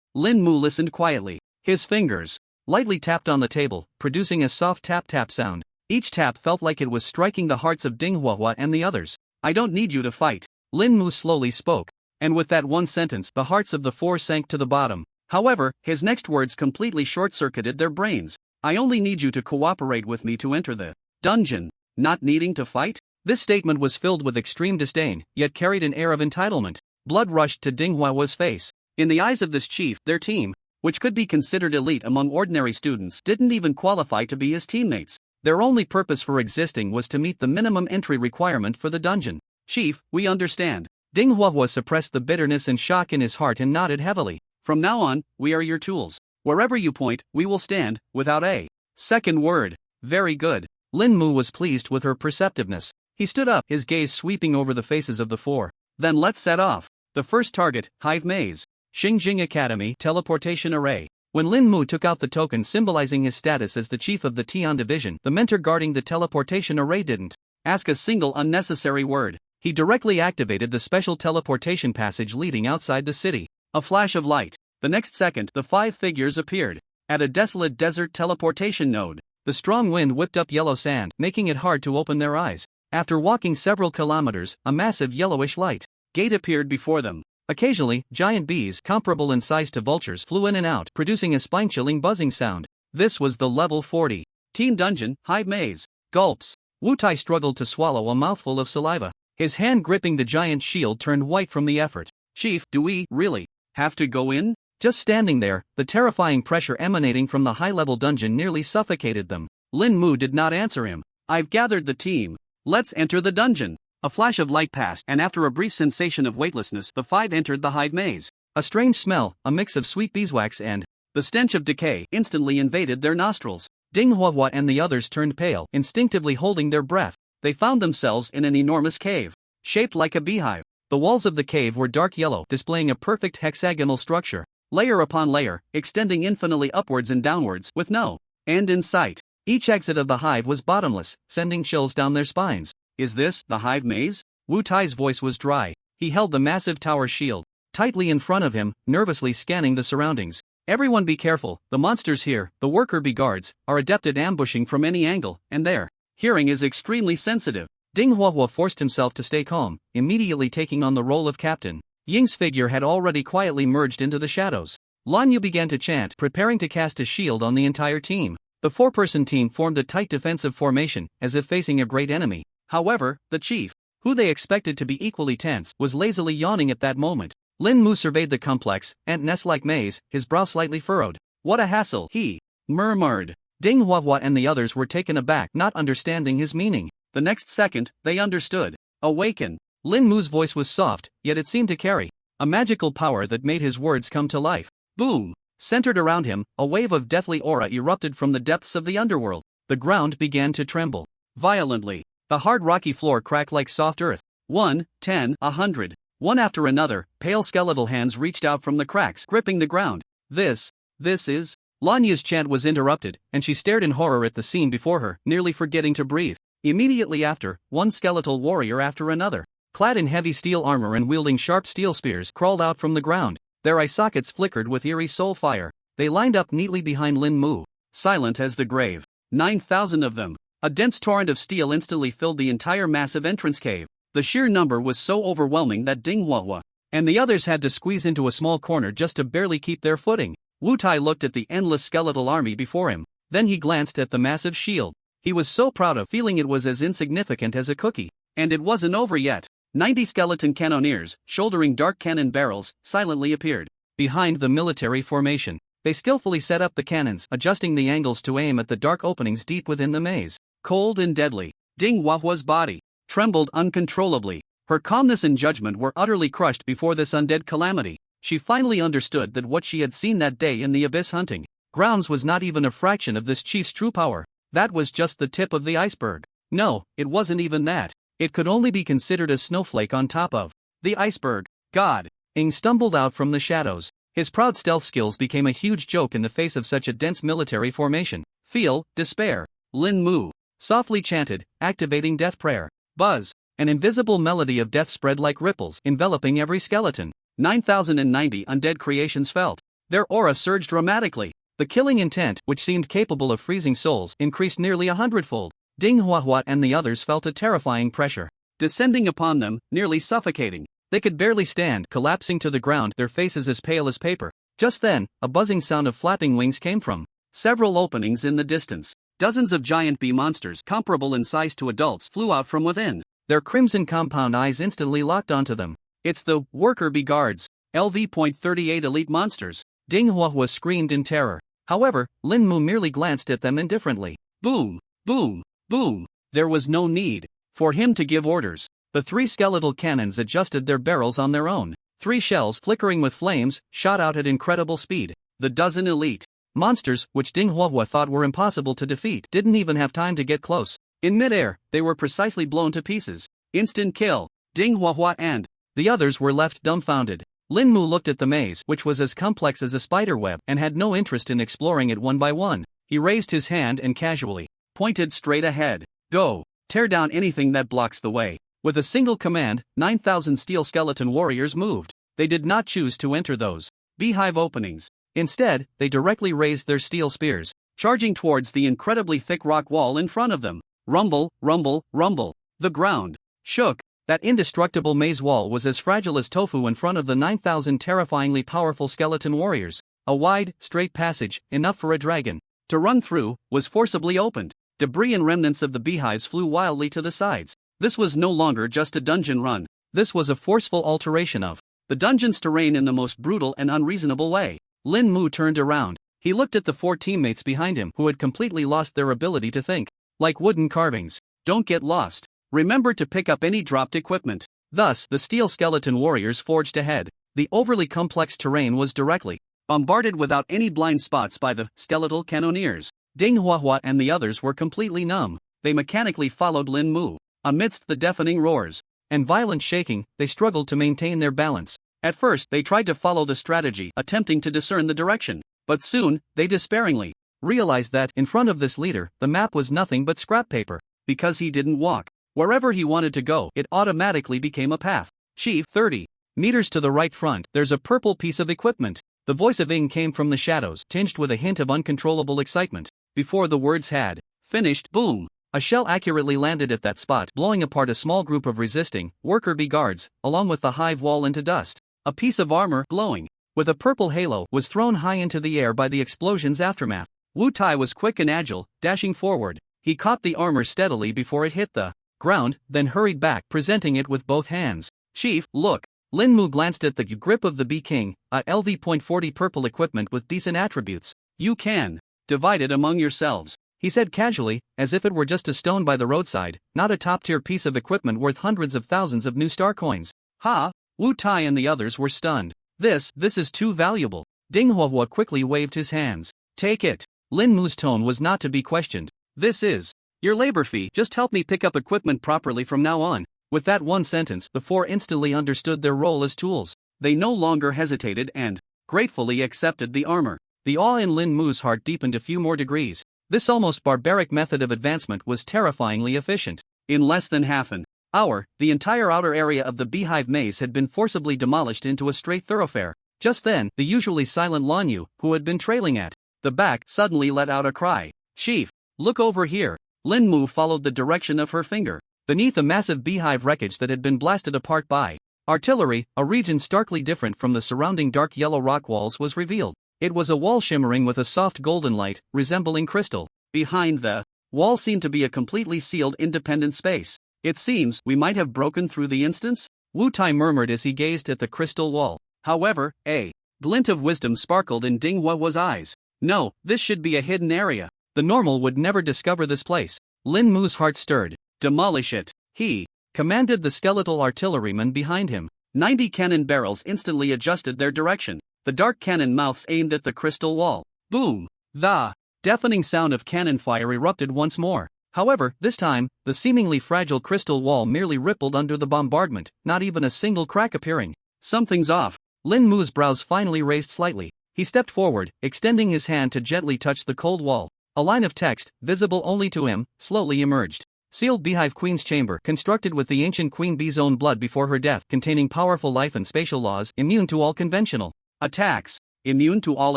Lin Mu listened quietly. His fingers lightly tapped on the table, producing a soft tap-tap sound. Each tap felt like it was striking the hearts of Ding Huahua and the others. I don't need you to fight. Lin Mu slowly spoke. And with that one sentence, the hearts of the four sank to the bottom. However, his next words completely short-circuited their brains. I only need you to cooperate with me to enter the dungeon. Not needing to fight? This statement was filled with extreme disdain, yet carried an air of entitlement. Blood rushed to Ding Huahua's face. In the eyes of this chief, their team, which could be considered elite among ordinary students, didn't even qualify to be his teammates. Their only purpose for existing was to meet the minimum entry requirement for the dungeon. Chief, we understand. Ding Huahua suppressed the bitterness and shock in his heart and nodded heavily. From now on, we are your tools. Wherever you point, we will stand, without a second word. Very good. Lin Mu was pleased with her perceptiveness. He stood up, his gaze sweeping over the faces of the four. Then let's set off. The first target, Hive Maze. Xingjing Academy Teleportation Array. When Lin Mu took out the token symbolizing his status as the chief of the Tian division, the mentor guarding the teleportation array didn't ask a single unnecessary word. He directly activated the special teleportation passage leading outside the city. A flash of light. The next second, the 5 figures appeared at a desolate desert teleportation node. The strong wind whipped up yellow sand, making it hard to open their eyes. After walking several kilometers, a massive yellowish light gate appeared before them. Occasionally, giant bees, comparable in size to vultures, flew in and out, producing a spine-chilling buzzing sound. This was the level 40 Team Dungeon, Hive Maze. Gulps. Wu Tai struggled to swallow a mouthful of saliva. His hand gripping the giant shield turned white from the effort. Chief, do we really have to go in? Just standing there, the terrifying pressure emanating from the high-level dungeon nearly suffocated them. Lin Mu did not answer him. I've gathered the team. Let's enter the dungeon. A flash of light passed, and after a brief sensation of weightlessness, the 5 entered the Hive Maze. A strange smell, a mix of sweet beeswax and the stench of decay, instantly invaded their nostrils. Ding Huahua and the others turned pale, instinctively holding their breath. They found themselves in an enormous cave, shaped like a beehive. The walls of the cave were dark yellow, displaying a perfect hexagonal structure, layer upon layer, extending infinitely upwards and downwards, with no end in sight. Each exit of the hive was bottomless, sending chills down their spines. Is this the Hive Maze? Wu Tai's voice was dry. He held the massive tower shield tightly in front of him, nervously scanning the surroundings. Everyone be careful, the monsters here, the worker bee guards, are adept at ambushing from any angle, and their hearing is extremely sensitive. Ding Huahua forced himself to stay calm, immediately taking on the role of captain. Ying's figure had already quietly merged into the shadows. Lin Mu began to chant, preparing to cast a shield on the entire team. The 4-person team formed a tight defensive formation, as if facing a great enemy. However, the chief, who they expected to be equally tense, was lazily yawning at that moment. Lin Mu surveyed the complex, ant nest-like maze, his brow slightly furrowed. What a hassle, he murmured. Ding Huahua and the others were taken aback, not understanding his meaning. The next second, they understood. Awaken. Lin Mu's voice was soft, yet it seemed to carry a magical power that made his words come to life. Boom! Centered around him, a wave of deathly aura erupted from the depths of the underworld. The ground began to tremble violently. The hard rocky floor cracked like soft earth. 1, 10, 100. One after another, pale skeletal hands reached out from the cracks, gripping the ground. This is. Lanya's chant was interrupted, and she stared in horror at the scene before her, nearly forgetting to breathe. Immediately after, one skeletal warrior after another, clad in heavy steel armor and wielding sharp steel spears, crawled out from the ground. Their eye sockets flickered with eerie soul fire. They lined up neatly behind Lin Mu, silent as the grave. 9,000 of them. A dense torrent of steel instantly filled the entire massive entrance cave. The sheer number was so overwhelming that Ding Huahua and the others had to squeeze into a small corner just to barely keep their footing. Wu Tai looked at the endless skeletal army before him. Then he glanced at the massive shield. He was so proud of feeling it was as insignificant as a cookie. And it wasn't over yet. 90 skeleton cannoneers, shouldering dark cannon barrels, silently appeared behind the military formation. They skillfully set up the cannons, adjusting the angles to aim at the dark openings deep within the maze. Cold and deadly, Ding Huahua's body trembled uncontrollably. Her calmness and judgment were utterly crushed before this undead calamity. She finally understood that what she had seen that day in the abyss hunting grounds was not even a fraction of this chief's true power. That was just the tip of the iceberg. No, it wasn't even that. It could only be considered a snowflake on top of the iceberg. God! Ing stumbled out from the shadows. His proud stealth skills became a huge joke in the face of such a dense military formation. Feel despair. Lin Mu softly chanted, activating death prayer. Buzz! An invisible melody of death spread like ripples, enveloping every skeleton. 9,090 undead creations felt their aura surge dramatically. The killing intent, which seemed capable of freezing souls, increased nearly 100-fold. Ding Huahua and the others felt a terrifying pressure descending upon them, nearly suffocating. They could barely stand, collapsing to the ground, their faces as pale as paper. Just then, a buzzing sound of flapping wings came from several openings in the distance. Dozens of giant bee monsters, comparable in size to adults, flew out from within. Their crimson compound eyes instantly locked onto them. It's the worker bee guards, LV.38 elite monsters. Ding Huahua screamed in terror. However, Lin Mu merely glanced at them indifferently. Boom, boom, boom. There was no need for him to give orders. The three skeletal cannons adjusted their barrels on their own. 3 shells, flickering with flames, shot out at incredible speed. The dozen elite monsters, which Ding Huahua thought were impossible to defeat, didn't even have time to get close. In midair, they were precisely blown to pieces. Instant kill. Ding Huahua and the others were left dumbfounded. Lin Mu looked at the maze, which was as complex as a spider web, and had no interest in exploring it one by one. He raised his hand and casually pointed straight ahead. Go! Tear down anything that blocks the way. With a single command, 9,000 steel skeleton warriors moved. They did not choose to enter those beehive openings. Instead, they directly raised their steel spears, charging towards the incredibly thick rock wall in front of them. Rumble, rumble, rumble. The ground shook. That indestructible maze wall was as fragile as tofu in front of the 9,000 terrifyingly powerful skeleton warriors. A wide, straight passage, enough for a dragon to run through, was forcibly opened. Debris and remnants of the beehives flew wildly to the sides. This was no longer just a dungeon run. This was a forceful alteration of the dungeon's terrain in the most brutal and unreasonable way. Lin Mu turned around. He looked at the 4 teammates behind him who had completely lost their ability to think. Like wooden carvings. Don't get lost. Remember to pick up any dropped equipment. Thus, the steel skeleton warriors forged ahead. The overly complex terrain was directly bombarded without any blind spots by the skeletal cannoneers. Ding Huahua and the others were completely numb. They mechanically followed Lin Mu. Amidst the deafening roars and violent shaking, they struggled to maintain their balance. At first, they tried to follow the strategy, attempting to discern the direction. But soon, they despairingly realized that, in front of this leader, the map was nothing but scrap paper. Because he didn't walk wherever he wanted to go, it automatically became a path. Chief, 30 meters to the right front, there's a purple piece of equipment. The voice of Ing came from the shadows, tinged with a hint of uncontrollable excitement. Before the words had finished, boom! A shell accurately landed at that spot, blowing apart a small group of resisting worker bee guards, along with the hive wall into dust. A piece of armor, glowing with a purple halo, was thrown high into the air by the explosion's aftermath. Wu Tai was quick and agile, dashing forward. He caught the armor steadily before it hit the ground, then hurried back, presenting it with both hands. Chief, look! Lin Mu glanced at the grip of the Bee King, a LV.40 purple equipment with decent attributes. You can divide it among yourselves, he said casually, as if it were just a stone by the roadside, not a top-tier piece of equipment worth hundreds of thousands of new star coins. Ha! Wu Tai and the others were stunned. This is too valuable. Ding Huahua quickly waved his hands. Take it. Lin Mu's tone was not to be questioned. This is your labor fee. Just help me pick up equipment properly from now on. With that one sentence, the four instantly understood their role as tools. They no longer hesitated and gratefully accepted the armor. The awe in Lin Mu's heart deepened a few more degrees. This almost barbaric method of advancement was terrifyingly efficient. In less than half an hour, the entire outer area of the beehive maze had been forcibly demolished into a straight thoroughfare. Just then, the usually silent Lin Mu, who had been trailing at the back, suddenly let out a cry. "Chief, look over here." Lin Mu followed the direction of her finger. Beneath a massive beehive wreckage that had been blasted apart by artillery, a region starkly different from the surrounding dark yellow rock walls was revealed. It was a wall shimmering with a soft golden light, resembling crystal. Behind the wall seemed to be a completely sealed independent space. "It seems we might have broken through the instance," Wu Tai murmured as he gazed at the crystal wall. However, a glint of wisdom sparkled in Ding Hua's eyes. "No, this should be a hidden area. The normal would never discover this place." Lin Mu's heart stirred. "Demolish it," he commanded the skeletal artilleryman behind him. 90 cannon barrels instantly adjusted their direction. The dark cannon mouths aimed at the crystal wall. Boom! The deafening sound of cannon fire erupted once more. However, this time, the seemingly fragile crystal wall merely rippled under the bombardment, not even a single crack appearing. "Something's off." Lin Mu's brows finally raised slightly. He stepped forward, extending his hand to gently touch the cold wall. A line of text, visible only to him, slowly emerged. "Sealed Beehive Queen's Chamber, constructed with the ancient Queen Bee's own blood before her death, containing powerful life and spatial laws, immune to all conventional attacks." Immune to all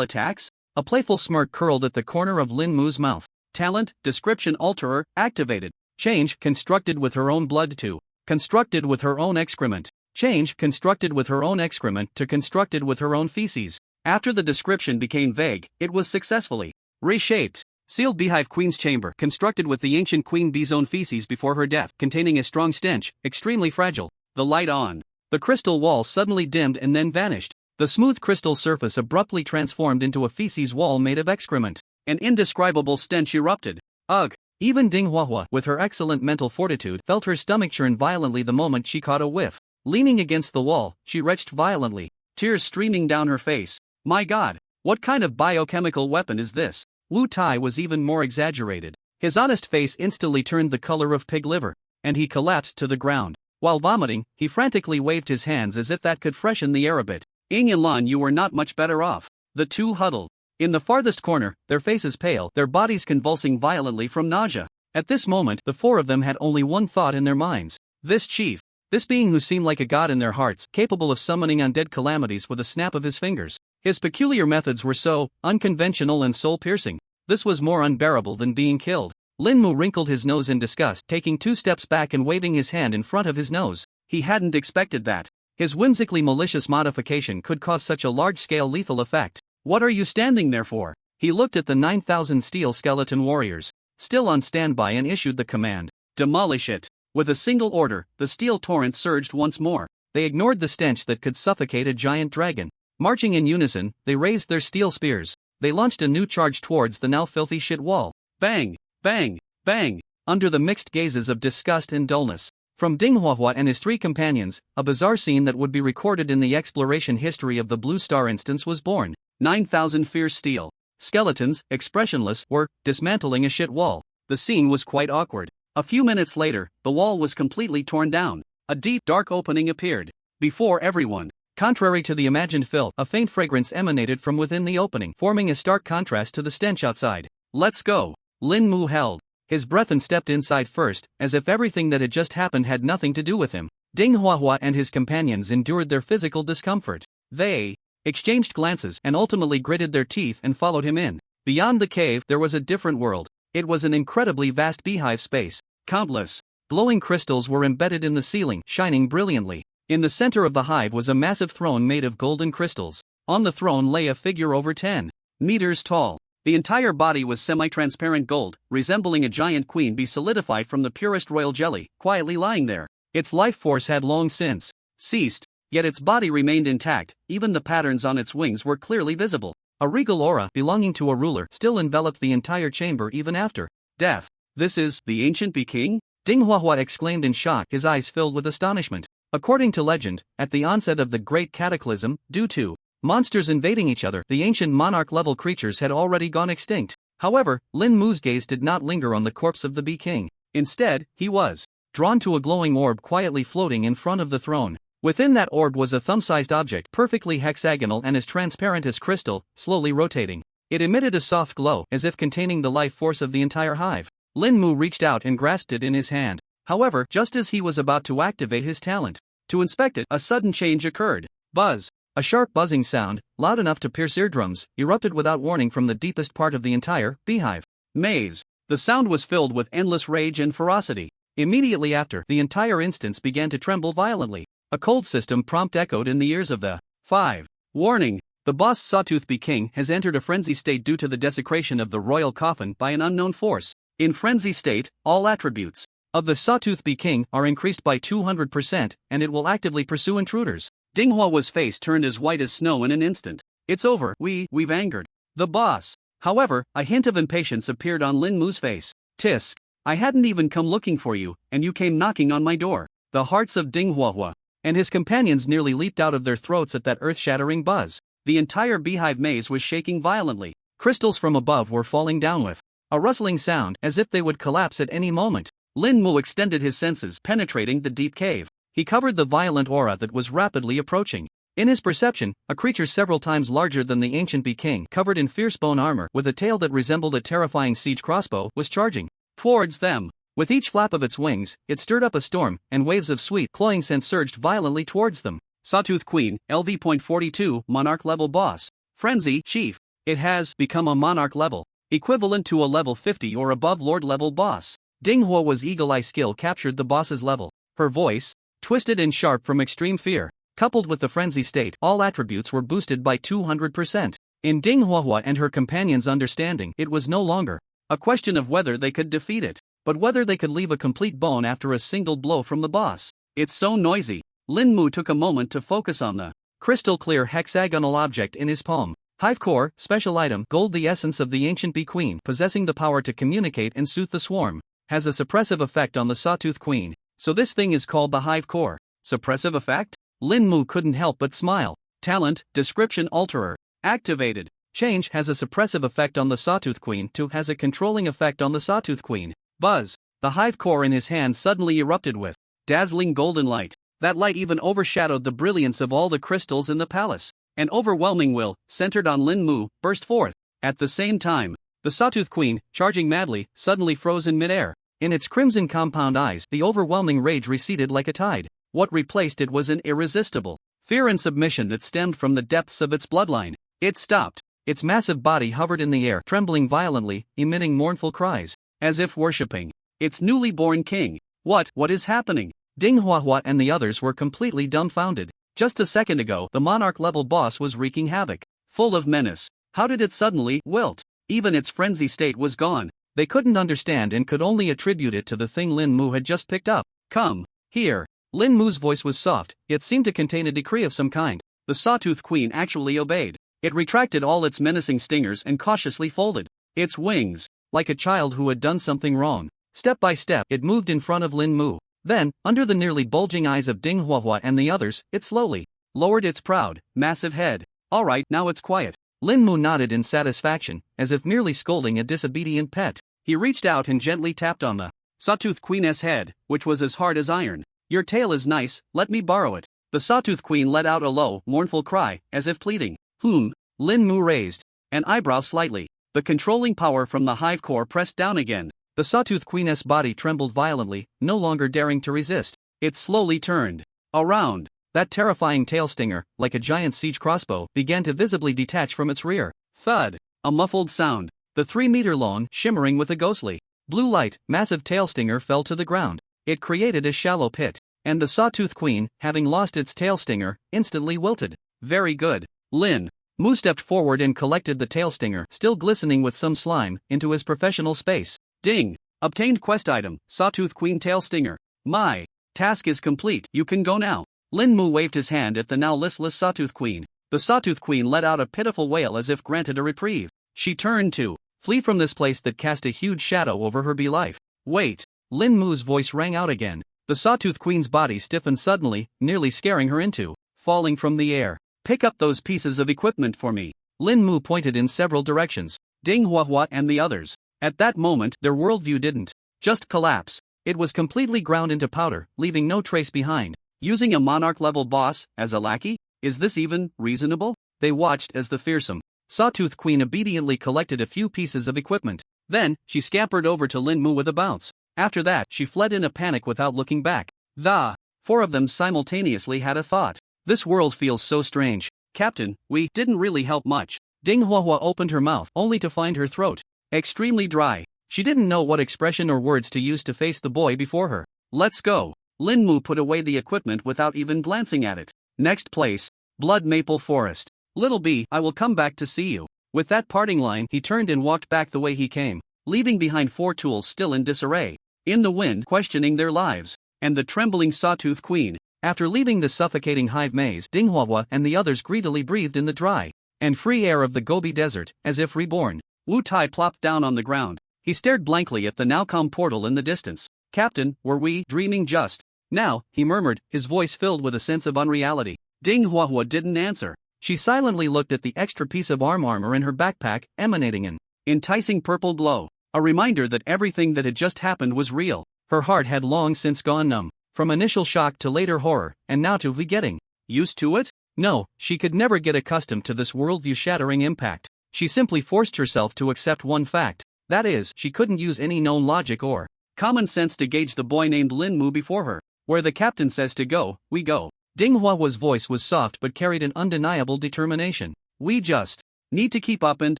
attacks? A playful smirk curled at the corner of Lin Mu's mouth. "Talent, description alterer, activated. Change, constructed with her own blood to constructed with her own excrement. Change, constructed with her own excrement to constructed with her own feces." After the description became vague, it was successfully reshaped. "Sealed Beehive Queen's Chamber, constructed with the ancient Queen Bee's own feces before her death, containing a strong stench, extremely fragile." The light on the crystal wall suddenly dimmed and then vanished. The smooth crystal surface abruptly transformed into a feces wall made of excrement. An indescribable stench erupted. Ugh! Even Ding Huahua, with her excellent mental fortitude, felt her stomach churn violently the moment she caught a whiff. Leaning against the wall, she retched violently, tears streaming down her face. "My God, what kind of biochemical weapon is this?" Wu Tai was even more exaggerated. His honest face instantly turned the color of pig liver, and he collapsed to the ground. While vomiting, he frantically waved his hands as if that could freshen the air a bit. "Ing Lan, you were not much better off." The two huddled in the farthest corner, their faces pale, their bodies convulsing violently from nausea. At this moment, the four of them had only one thought in their minds. This chief, this being who seemed like a god in their hearts, capable of summoning undead calamities with a snap of his fingers. His peculiar methods were so unconventional and soul-piercing. This was more unbearable than being killed. Lin Mu wrinkled his nose in disgust, taking 2 steps back and waving his hand in front of his nose. He hadn't expected that. His whimsically malicious modification could cause such a large-scale lethal effect. "What are you standing there for?" He looked at the 9,000 steel skeleton warriors, still on standby, and issued the command. "Demolish it." With a single order, the steel torrent surged once more. They ignored the stench that could suffocate a giant dragon. Marching in unison, they raised their steel spears. They launched a new charge towards the now filthy shit wall. Bang! Bang! Bang! Under the mixed gazes of disgust and dullness. From Ding Huahua and his 3 companions, a bizarre scene that would be recorded in the exploration history of the Blue Star instance was born. 9,000 fierce steel skeletons, expressionless, were dismantling a shit wall. The scene was quite awkward. A few minutes later, the wall was completely torn down. A deep, dark opening appeared before everyone. Contrary to the imagined filth, a faint fragrance emanated from within the opening, forming a stark contrast to the stench outside. "Let's go." Lin Mu held his breath and stepped inside first, as if everything that had just happened had nothing to do with him. Ding Huahua and his companions endured their physical discomfort. They exchanged glances and ultimately gritted their teeth and followed him in. Beyond the cave, there was a different world. It was an incredibly vast beehive space. Countless glowing crystals were embedded in the ceiling, shining brilliantly. In the center of the hive was a massive throne made of golden crystals. On the throne lay a figure over 10 meters tall. The entire body was semi-transparent gold, resembling a giant queen bee solidified from the purest royal jelly, quietly lying there. Its life force had long since ceased, yet its body remained intact. Even the patterns on its wings were clearly visible. A regal aura, belonging to a ruler, still enveloped the entire chamber even after death. "This is the ancient Bee King?" Ding Huahua exclaimed in shock, his eyes filled with astonishment. According to legend, at the onset of the Great Cataclysm, due to monsters invading each other, the ancient monarch-level creatures had already gone extinct. However, Lin Mu's gaze did not linger on the corpse of the Bee King. Instead, he was drawn to a glowing orb quietly floating in front of the throne. Within that orb was a thumb-sized object, perfectly hexagonal and as transparent as crystal, slowly rotating. It emitted a soft glow, as if containing the life force of the entire hive. Lin Mu reached out and grasped it in his hand. However, just as he was about to activate his talent to inspect it, a sudden change occurred. Buzz! A sharp buzzing sound, loud enough to pierce eardrums, erupted without warning from the deepest part of the entire beehive maze. The sound was filled with endless rage and ferocity. Immediately after, the entire instance began to tremble violently. A cold system prompt echoed in the ears of the five. Warning! The boss Sawtooth Bee King has entered a frenzy state due to the desecration of the royal coffin by an unknown force. In frenzy state, all attributes of the Sawtooth Bee King are increased by 200%, and it will actively pursue intruders. Dinghua's face turned as white as snow in an instant. It's over, we've angered the boss. However, a hint of impatience appeared on Lin Mu's face. Tisk! I hadn't even come looking for you, and you came knocking on my door. The hearts of Dinghua and his companions nearly leaped out of their throats at that earth-shattering buzz. The entire beehive maze was shaking violently. Crystals from above were falling down with a rustling sound, as if they would collapse at any moment. Lin Mu extended his senses, penetrating the deep cave. He covered the violent aura that was rapidly approaching. In his perception, a creature several times larger than the ancient Bee King, covered in fierce bone armor with a tail that resembled a terrifying siege crossbow, was charging towards them. With each flap of its wings, it stirred up a storm, and waves of sweet, cloying scent surged violently towards them. Sawtooth Queen, LV.42, Monarch level boss. Frenzy, Chief. It has become a Monarch level, equivalent to a level 50 or above Lord level boss. Dinghua's eagle-eye skill captured the boss's level. Her voice, twisted and sharp from extreme fear, coupled with the frenzy state, all attributes were boosted by 200%. In Dinghua and her companions' understanding, it was no longer a question of whether they could defeat it, but whether they could leave a complete bone after a single blow from the boss. It's so noisy. Lin Mu took a moment to focus on the crystal-clear hexagonal object in his palm. Hive core, special item, gold. The essence of the ancient bee queen, possessing the power to communicate and soothe the swarm, has a suppressive effect on the Sawtooth Queen. So this thing is called the hive core. Suppressive effect? Lin Mu couldn't help but smile. Talent, description alterer, activated. Change has a suppressive effect on the Sawtooth Queen to has a controlling effect on the Sawtooth Queen. Buzz! The hive core in his hand suddenly erupted with dazzling golden light. That light even overshadowed the brilliance of all the crystals in the palace. An overwhelming will, centered on Lin Mu, burst forth. At the same time, the Sawtooth Queen, charging madly, suddenly froze in midair. In its crimson compound eyes, the overwhelming rage receded like a tide. What replaced it was an irresistible fear and submission that stemmed from the depths of its bloodline. It stopped. Its massive body hovered in the air, trembling violently, emitting mournful cries, as if worshipping its newly born king. What is happening? Dinghua and the others were completely dumbfounded. Just a second ago, the Monarch-level boss was wreaking havoc, full of menace. How did it suddenly wilt? Even its frenzy state was gone. They couldn't understand and could only attribute it to the thing Lin Mu had just picked up. Come here. Lin Mu's voice was soft, yet seemed to contain a decree of some kind. The Sawtooth Queen actually obeyed. It retracted all its menacing stingers and cautiously folded its wings, like a child who had done something wrong. Step by step, it moved in front of Lin Mu. Then, under the nearly bulging eyes of Dinghua and the others, it slowly lowered its proud, massive head. All right, now it's quiet. Lin Mu nodded in satisfaction, as if merely scolding a disobedient pet. He reached out and gently tapped on the Sawtooth Queen's head, which was as hard as iron. Your tail is nice, let me borrow it. The Sawtooth Queen let out a low, mournful cry, as if pleading. Lin Mu raised an eyebrow slightly. The controlling power from the hive core pressed down again. The Sawtooth Queen's body trembled violently, no longer daring to resist. It slowly turned around. That terrifying tail stinger, like a giant siege crossbow, began to visibly detach from its rear. Thud! A muffled sound. The 3-meter-long, shimmering with a ghostly blue light, massive tail stinger fell to the ground. It created a shallow pit, and the Sawtooth Queen, having lost its tail stinger, instantly wilted. Very good. Lin Mu stepped forward and collected the tail stinger, still glistening with some slime, into his professional space. Ding! Obtained quest item, Sawtooth Queen tail stinger. My task is complete, you can go now. Lin Mu waved his hand at the now listless Sawtooth Queen. The Sawtooth Queen let out a pitiful wail as if granted a reprieve. She turned to flee from this place that cast a huge shadow over her bee life. Wait! Lin Mu's voice rang out again. The Sawtooth Queen's body stiffened suddenly, nearly scaring her into falling from the air. Pick up those pieces of equipment for me. Lin Mu pointed in several directions. Dinghua and the others. At that moment, their worldview didn't just collapse. It was completely ground into powder, leaving no trace behind. Using a monarch-level boss as a lackey? Is this even reasonable? They watched as the fearsome Sawtooth Queen obediently collected a few pieces of equipment. Then, she scampered over to Lin Mu with a bounce. After that, she fled in a panic without looking back. The four of them simultaneously had a thought. This world feels so strange. Captain, we didn't really help much. Ding Huahua opened her mouth, only to find her throat extremely dry. She didn't know what expression or words to use to face the boy before her. Let's go. Lin Mu put away the equipment without even glancing at it. Next place, Blood Maple Forest. Little B, I will come back to see you. With that parting line, he turned and walked back the way he came, leaving behind four tools still in disarray, in the wind, questioning their lives, and the trembling Sawtooth Queen. After leaving the suffocating hive maze, Ding Huahua and the others greedily breathed in the dry and free air of the Gobi Desert, as if reborn. Wu Tai plopped down on the ground. He stared blankly at the now calm portal in the distance. Captain, were we dreaming just now? He murmured, his voice filled with a sense of unreality. Ding Huahua didn't answer. She silently looked at the extra piece of armor in her backpack, emanating an enticing purple glow. A reminder that everything that had just happened was real. Her heart had long since gone numb. From initial shock to later horror, and now to getting used to it? No, she could never get accustomed to this worldview-shattering impact. She simply forced herself to accept one fact. That is, she couldn't use any known logic or common sense to gauge the boy named Lin Mu before her. Where the captain says to go, we go. Ding Huahua's voice was soft but carried an undeniable determination. We just need to keep up and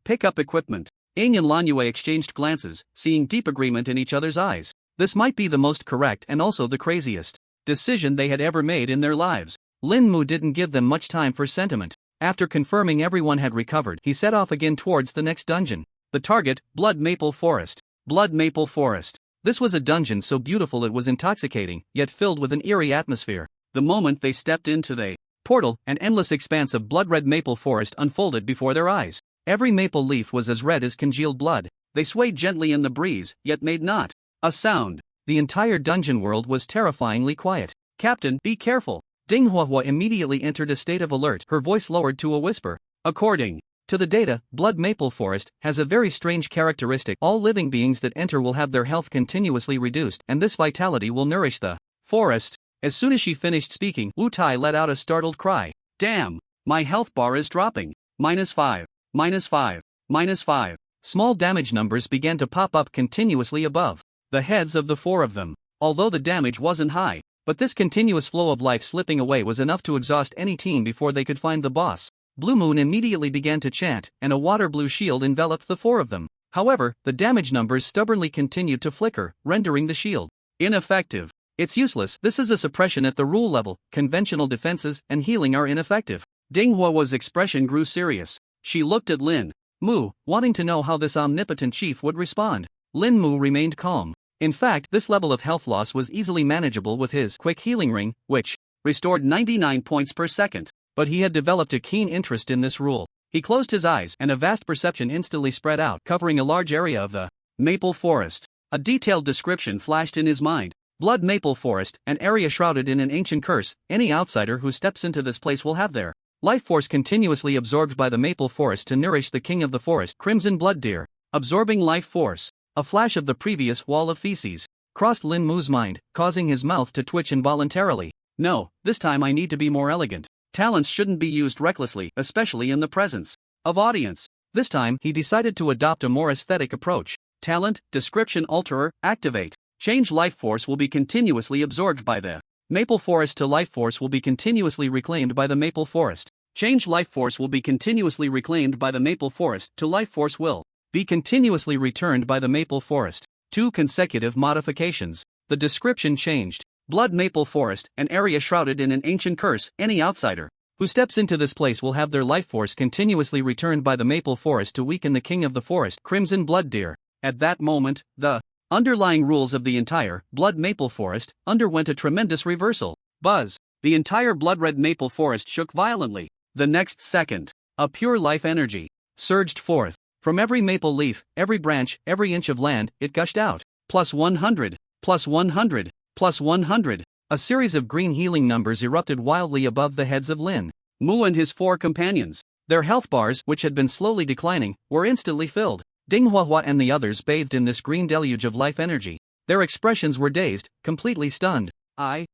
pick up equipment. Ing and Lanyue exchanged glances, seeing deep agreement in each other's eyes. This might be the most correct and also the craziest decision they had ever made in their lives. Lin Mu didn't give them much time for sentiment. After confirming everyone had recovered, he set off again towards the next dungeon. The target, Blood Maple Forest. Blood Maple Forest. This was a dungeon so beautiful it was intoxicating, yet filled with an eerie atmosphere. The moment they stepped into the portal, an endless expanse of blood-red maple forest unfolded before their eyes. Every maple leaf was as red as congealed blood. They swayed gently in the breeze, yet made not a sound. The entire dungeon world was terrifyingly quiet. Captain, be careful. Ding Huahua immediately entered a state of alert, her voice lowered to a whisper. According to the data, Blood Maple Forest has a very strange characteristic. All living beings that enter will have their health continuously reduced, and this vitality will nourish the forest. As soon as she finished speaking, Wu Tai let out a startled cry. Damn! My health bar is dropping. -5. -5. -5. Small damage numbers began to pop up continuously above the heads of the four of them. Although the damage wasn't high, but this continuous flow of life slipping away was enough to exhaust any team before they could find the boss. Blue Moon immediately began to chant, and a water blue shield enveloped the four of them. However, the damage numbers stubbornly continued to flicker, rendering the shield ineffective. It's useless. This is a suppression at the rule level. Conventional defenses and healing are ineffective. Ding Huahua's expression grew serious. She looked at Lin Mu, wanting to know how this omnipotent chief would respond. Lin Mu remained calm. In fact, this level of health loss was easily manageable with his quick healing ring, which restored 99 points per second. But he had developed a keen interest in this rule. He closed his eyes, and a vast perception instantly spread out, covering a large area of the maple forest. A detailed description flashed in his mind. Blood Maple Forest, an area shrouded in an ancient curse. Any outsider who steps into this place will have their life force continuously absorbed by the maple forest to nourish the king of the forest, Crimson Blood Deer. Absorbing life force. A flash of the previous wall of feces crossed Lin Mu's mind, causing his mouth to twitch involuntarily. No, this time I need to be more elegant. Talents shouldn't be used recklessly, especially in the presence of audience. This time, he decided to adopt a more aesthetic approach. Talent, description alterer, activate. Change life force will be continuously absorbed by the maple forest to life force will be continuously reclaimed by the maple forest. Change life force will be continuously reclaimed by the maple forest to life force will be continuously returned by the maple forest. 2 consecutive modifications. The description changed. Blood Maple Forest, an area shrouded in an ancient curse. Any outsider who steps into this place will have their life force continuously returned by the maple forest to weaken the king of the forest, Crimson Blood Deer. At that moment, the underlying rules of the entire Blood Maple Forest underwent a tremendous reversal. Buzz. The entire blood-red maple forest shook violently. The next second, a pure life energy surged forth. From every maple leaf, every branch, every inch of land, it gushed out. +100, +100, +100. A series of green healing numbers erupted wildly above the heads of Lin Mu and his 4 companions. Their health bars, which had been slowly declining, were instantly filled. Ding Huahua and the others bathed in this green deluge of life energy. Their expressions were dazed, completely stunned. I'm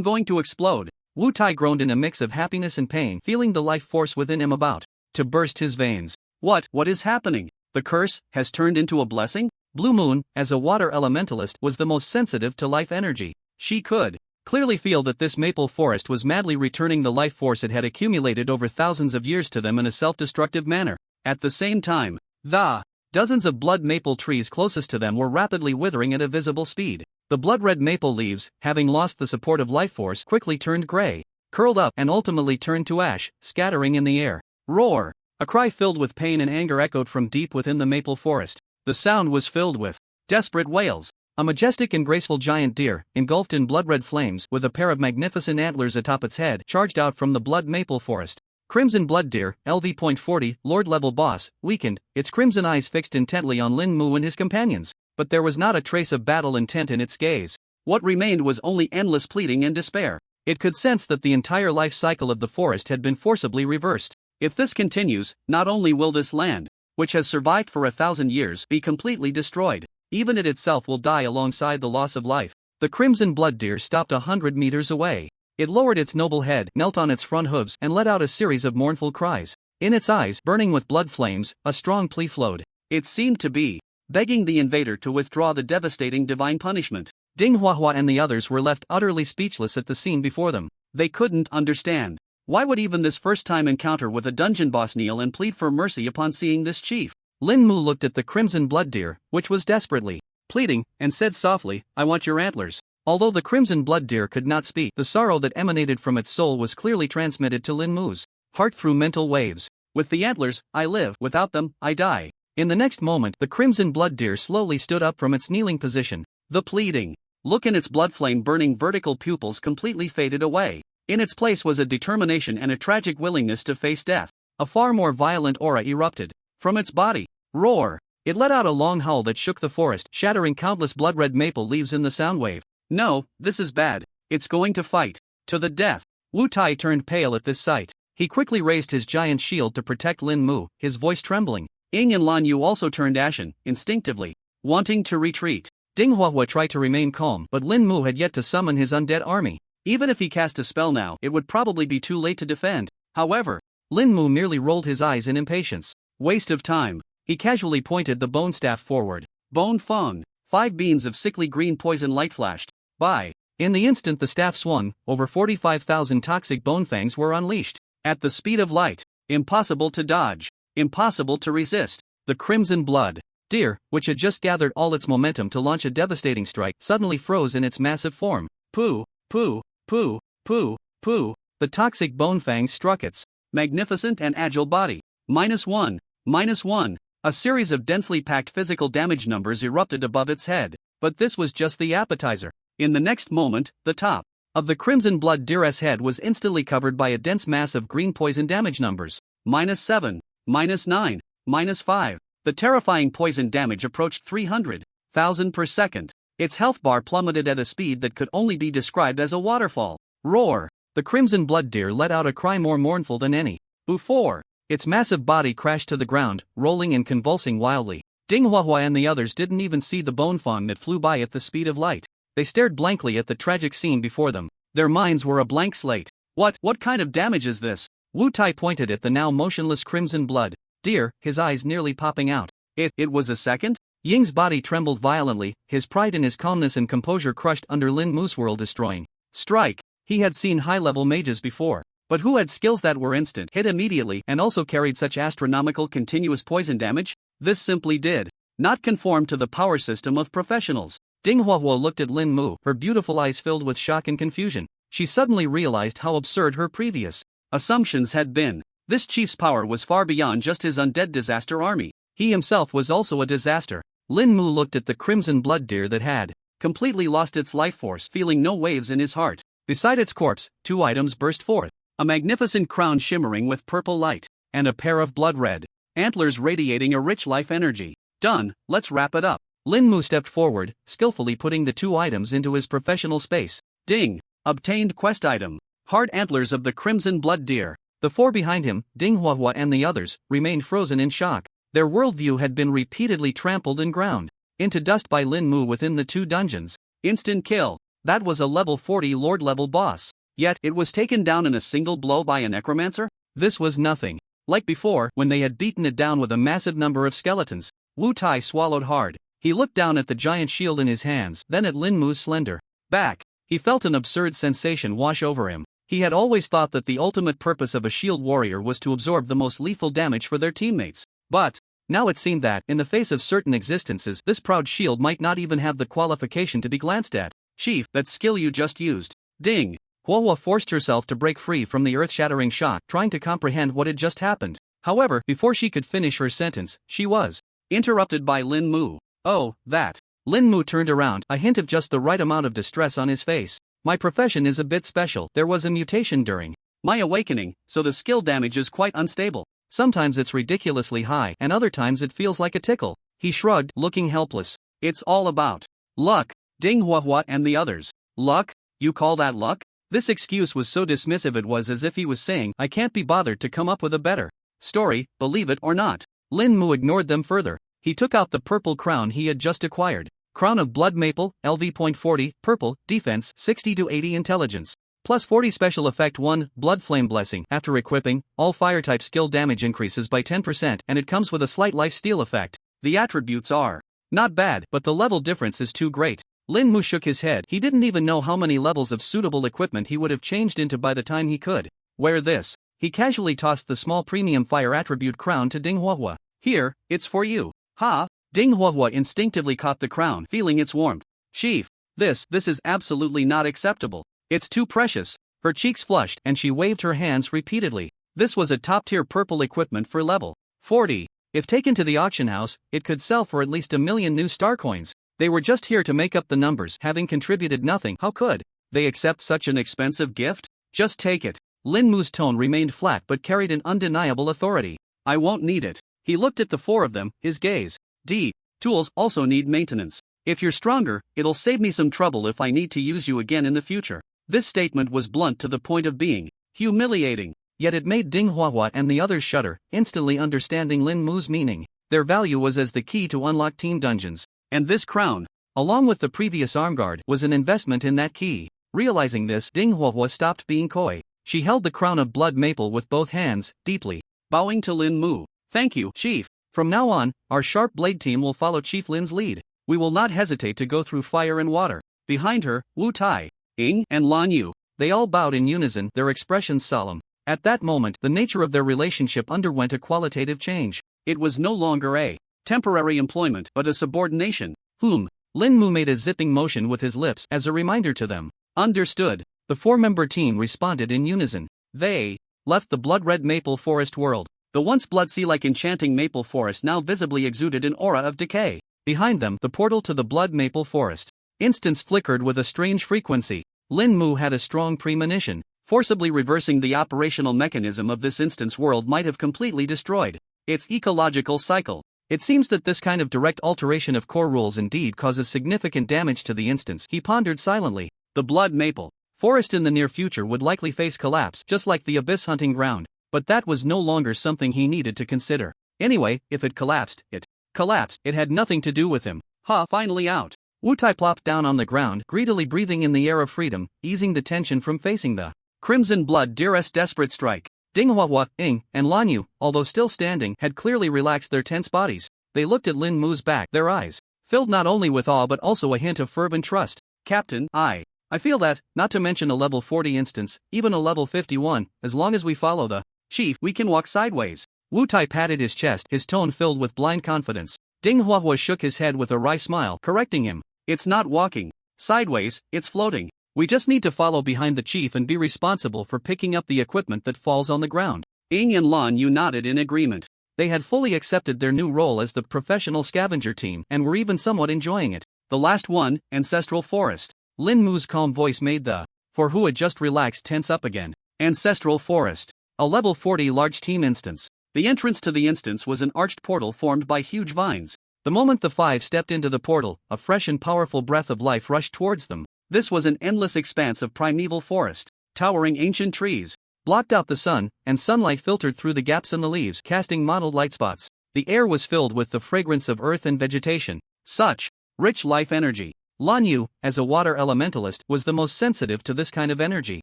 going to explode. Wu Tai groaned in a mix of happiness and pain, feeling the life force within him about to burst his veins. What is happening? The curse has turned into a blessing? Blue Moon, as a water elementalist, was the most sensitive to life energy. She could clearly feel that this maple forest was madly returning the life force it had accumulated over thousands of years to them in a self-destructive manner. At the same time, the dozens of blood maple trees closest to them were rapidly withering at a visible speed. The blood-red maple leaves, having lost the support of life force, quickly turned gray, curled up, and ultimately turned to ash, scattering in the air. Roar! A cry filled with pain and anger echoed from deep within the maple forest. The sound was filled with desperate wails. A majestic and graceful giant deer, engulfed in blood-red flames, with a pair of magnificent antlers atop its head, charged out from the blood maple forest. Crimson Blood Deer, LV.40, Lord-level boss, weakened, its crimson eyes fixed intently on Lin Mu and his companions. But there was not a trace of battle intent in its gaze. What remained was only endless pleading and despair. It could sense that the entire life cycle of the forest had been forcibly reversed. If this continues, not only will this land, which has survived for 1,000 years, be completely destroyed, even it itself will die alongside the loss of life. The Crimson Blood Deer stopped 100 meters away. It lowered its noble head, knelt on its front hooves, and let out a series of mournful cries. In its eyes, burning with blood flames, a strong plea flowed. It seemed to be begging the invader to withdraw the devastating divine punishment. Ding Huahua and the others were left utterly speechless at the scene before them. They couldn't understand. Why would even this first-time encounter with a dungeon boss kneel and plead for mercy upon seeing this chief? Lin Mu looked at the Crimson Blood Deer, which was desperately pleading, and said softly, "I want your antlers." Although the Crimson Blood Deer could not speak, the sorrow that emanated from its soul was clearly transmitted to Lin Mu's heart through mental waves. With the antlers, I live. Without them, I die. In the next moment, the Crimson Blood Deer slowly stood up from its kneeling position. The pleading look in its blood flame-burning vertical pupils completely faded away. In its place was a determination and a tragic willingness to face death. A far more violent aura erupted from its body. Roar! It let out a long howl that shook the forest, shattering countless blood-red maple leaves in the sound wave. No, this is bad. It's going to fight to the death. Wu Tai turned pale at this sight. He quickly raised his giant shield to protect Lin Mu, his voice trembling. Ying and Lan Yu also turned ashen, instinctively wanting to retreat. Ding Huahua tried to remain calm, but Lin Mu had yet to summon his undead army. Even if he cast a spell now, it would probably be too late to defend. However, Lin Mu merely rolled his eyes in impatience. Waste of time. He casually pointed the bone staff forward. Bone Feng. 5 beams of sickly green poison light flashed by. In the instant the staff swung, over 45,000 toxic bone fangs were unleashed. At the speed of light. Impossible to dodge. Impossible to resist. The Crimson Blood Deer, which had just gathered all its momentum to launch a devastating strike, suddenly froze in its massive form. Pooh, pooh, pooh, pooh, pooh. The toxic bone fangs struck its magnificent and agile body. -1, -1. A series of densely packed physical damage numbers erupted above its head. But this was just the appetizer. In the next moment, the top of the Crimson Blood Deer's head was instantly covered by a dense mass of green poison damage numbers. -7, -9, -5. The terrifying poison damage approached 300,000 per second. Its health bar plummeted at a speed that could only be described as a waterfall. Roar! The Crimson Blood Deer let out a cry more mournful than any before. Its massive body crashed to the ground, rolling and convulsing wildly. Ding Huahua and the others didn't even see the bone fang that flew by at the speed of light. They stared blankly at the tragic scene before them. Their minds were a blank slate. What kind of damage is this? Wu Tai pointed at the now motionless Crimson Blood Deer, his eyes nearly popping out. It was a second? Ying's body trembled violently, his pride in his calmness and composure crushed under Lin Mu's world-destroying strike. He had seen high-level mages before, but who had skills that were instant, hit immediately, and also carried such astronomical continuous poison damage? This simply did not conform to the power system of professionals. Ding Huahua looked at Lin Mu, her beautiful eyes filled with shock and confusion. She suddenly realized how absurd her previous assumptions had been. This chief's power was far beyond just his undead disaster army. He himself was also a disaster. Lin Mu looked at the Crimson Blood Deer that had completely lost its life force, feeling no waves in his heart. Beside its corpse, 2 items burst forth. A magnificent crown shimmering with purple light, and a pair of blood-red antlers radiating a rich life energy. Done, let's wrap it up. Lin Mu stepped forward, skillfully putting the 2 items into his professional space. Ding! Obtained quest item. Hard antlers of the Crimson Blood Deer. The 4 behind him, Ding Huahua and the others, remained frozen in shock. Their worldview had been repeatedly trampled and ground. into dust by Lin Mu within the 2 dungeons. Instant kill. That was a level 40 Lord level boss. Yet, it was taken down in a single blow by a necromancer? This was nothing. Like before, when they had beaten it down with a massive number of skeletons. Wu Tai swallowed hard. He looked down at the giant shield in his hands, then at Lin Mu's slender back. He felt an absurd sensation wash over him. He had always thought that the ultimate purpose of a shield warrior was to absorb the most lethal damage for their teammates. But now it seemed that, in the face of certain existences, this proud shield might not even have the qualification to be glanced at. Chief, that skill you just used. Ding. Huohua forced herself to break free from the earth-shattering shock, trying to comprehend what had just happened. However, before she could finish her sentence, she was interrupted by Lin Mu. Oh, that. Lin Mu turned around, a hint of just the right amount of distress on his face. My profession is a bit special. There was a mutation during my awakening, so the skill damage is quite unstable. Sometimes it's ridiculously high, and other times it feels like a tickle. He shrugged, looking helpless. It's all about luck. Ding Huohua and the others. Luck? You call that luck? This excuse was so dismissive it was as if he was saying, I can't be bothered to come up with a better story, believe it or not. Lin Mu ignored them further. He took out the purple crown he had just acquired. Crown of Blood Maple, LV.40, purple, defense, 60 to 80 intelligence. Plus 40 special effect 1, Blood Flame Blessing. After equipping, all fire type skill damage increases by 10% and it comes with a slight life steal effect. The attributes are not bad, but the level difference is too great. Lin Mu shook his head. He didn't even know how many levels of suitable equipment he would have changed into by the time he could wear this. He casually tossed the small premium fire attribute crown to Ding Huohua. Here, it's for you. Ha! Ding Huohua instinctively caught the crown, feeling its warmth. Chief, this is absolutely not acceptable. It's too precious. Her cheeks flushed and she waved her hands repeatedly. This was a top-tier purple equipment for level 40. If taken to the auction house, it could sell for at least 1 million new star coins. They were just here to make up the numbers, having contributed nothing. How could they accept such an expensive gift? Just take it. Lin Mu's tone remained flat but carried an undeniable authority. I won't need it. He looked at the 4 of them, his gaze deep. Tools also need maintenance. If you're stronger, it'll save me some trouble if I need to use you again in the future. This statement was blunt to the point of being humiliating. Yet it made Ding Huohua and the others shudder, instantly understanding Lin Mu's meaning. Their value was as the key to unlock team dungeons. And this crown, along with the previous armguard, was an investment in that key. Realizing this, Ding Huohua stopped being coy. She held the crown of blood maple with both hands, deeply bowing to Lin Mu. Thank you, Chief. From now on, our Sharp Blade team will follow Chief Lin's lead. We will not hesitate to go through fire and water. Behind her, Wu Tai, Ying, and Lan Yu. They all bowed in unison, their expressions solemn. At that moment, the nature of their relationship underwent a qualitative change. It was no longer a temporary employment but a subordination. Lin Mu made a zipping motion with his lips as a reminder to them. Understood. The 4-member team responded in unison. They left the blood-red maple forest world. The once blood sea-like enchanting maple forest now visibly exuded an aura of decay. Behind them, the portal to the blood maple forest instance flickered with a strange frequency. Lin Mu had a strong premonition. Forcibly reversing the operational mechanism of this instance world might have completely destroyed its ecological cycle. It seems that this kind of direct alteration of core rules indeed causes significant damage to the instance, he pondered silently. The blood maple forest in the near future would likely face collapse, just like the abyss hunting ground. But that was no longer something he needed to consider. Anyway, if it collapsed, it had nothing to do with him. Finally out. Wu Tai plopped down on the ground, greedily breathing in the air of freedom, easing the tension from facing the Crimson Blood Dearest desperate strike. Ding Huohua, Ying, and Lan Yu, although still standing, had clearly relaxed their tense bodies. They looked at Lin Mu's back, their eyes filled not only with awe but also a hint of fervent trust. Captain, I feel that, not to mention a level 40 instance, even a level 51, as long as we follow the Chief, we can walk sideways. Wu Tai patted his chest, his tone filled with blind confidence. Ding Huohua shook his head with a wry smile, correcting him. It's not walking sideways, it's floating. We just need to follow behind the chief and be responsible for picking up the equipment that falls on the ground. Ying and Lan Yu nodded in agreement. They had fully accepted their new role as the professional scavenger team and were even somewhat enjoying it. The last one, Ancestral Forest. Lin Mu's calm voice made the for who had just relaxed tense up again. Ancestral Forest. A level 40 large team instance. The entrance to the instance was an arched portal formed by huge vines. The moment the 5 stepped into the portal, a fresh and powerful breath of life rushed towards them. This was an endless expanse of primeval forest. Towering ancient trees blocked out the sun, and sunlight filtered through the gaps in the leaves, casting mottled light spots. The air was filled with the fragrance of earth and vegetation. Such rich life energy. Lin Mu, as a water elementalist, was the most sensitive to this kind of energy.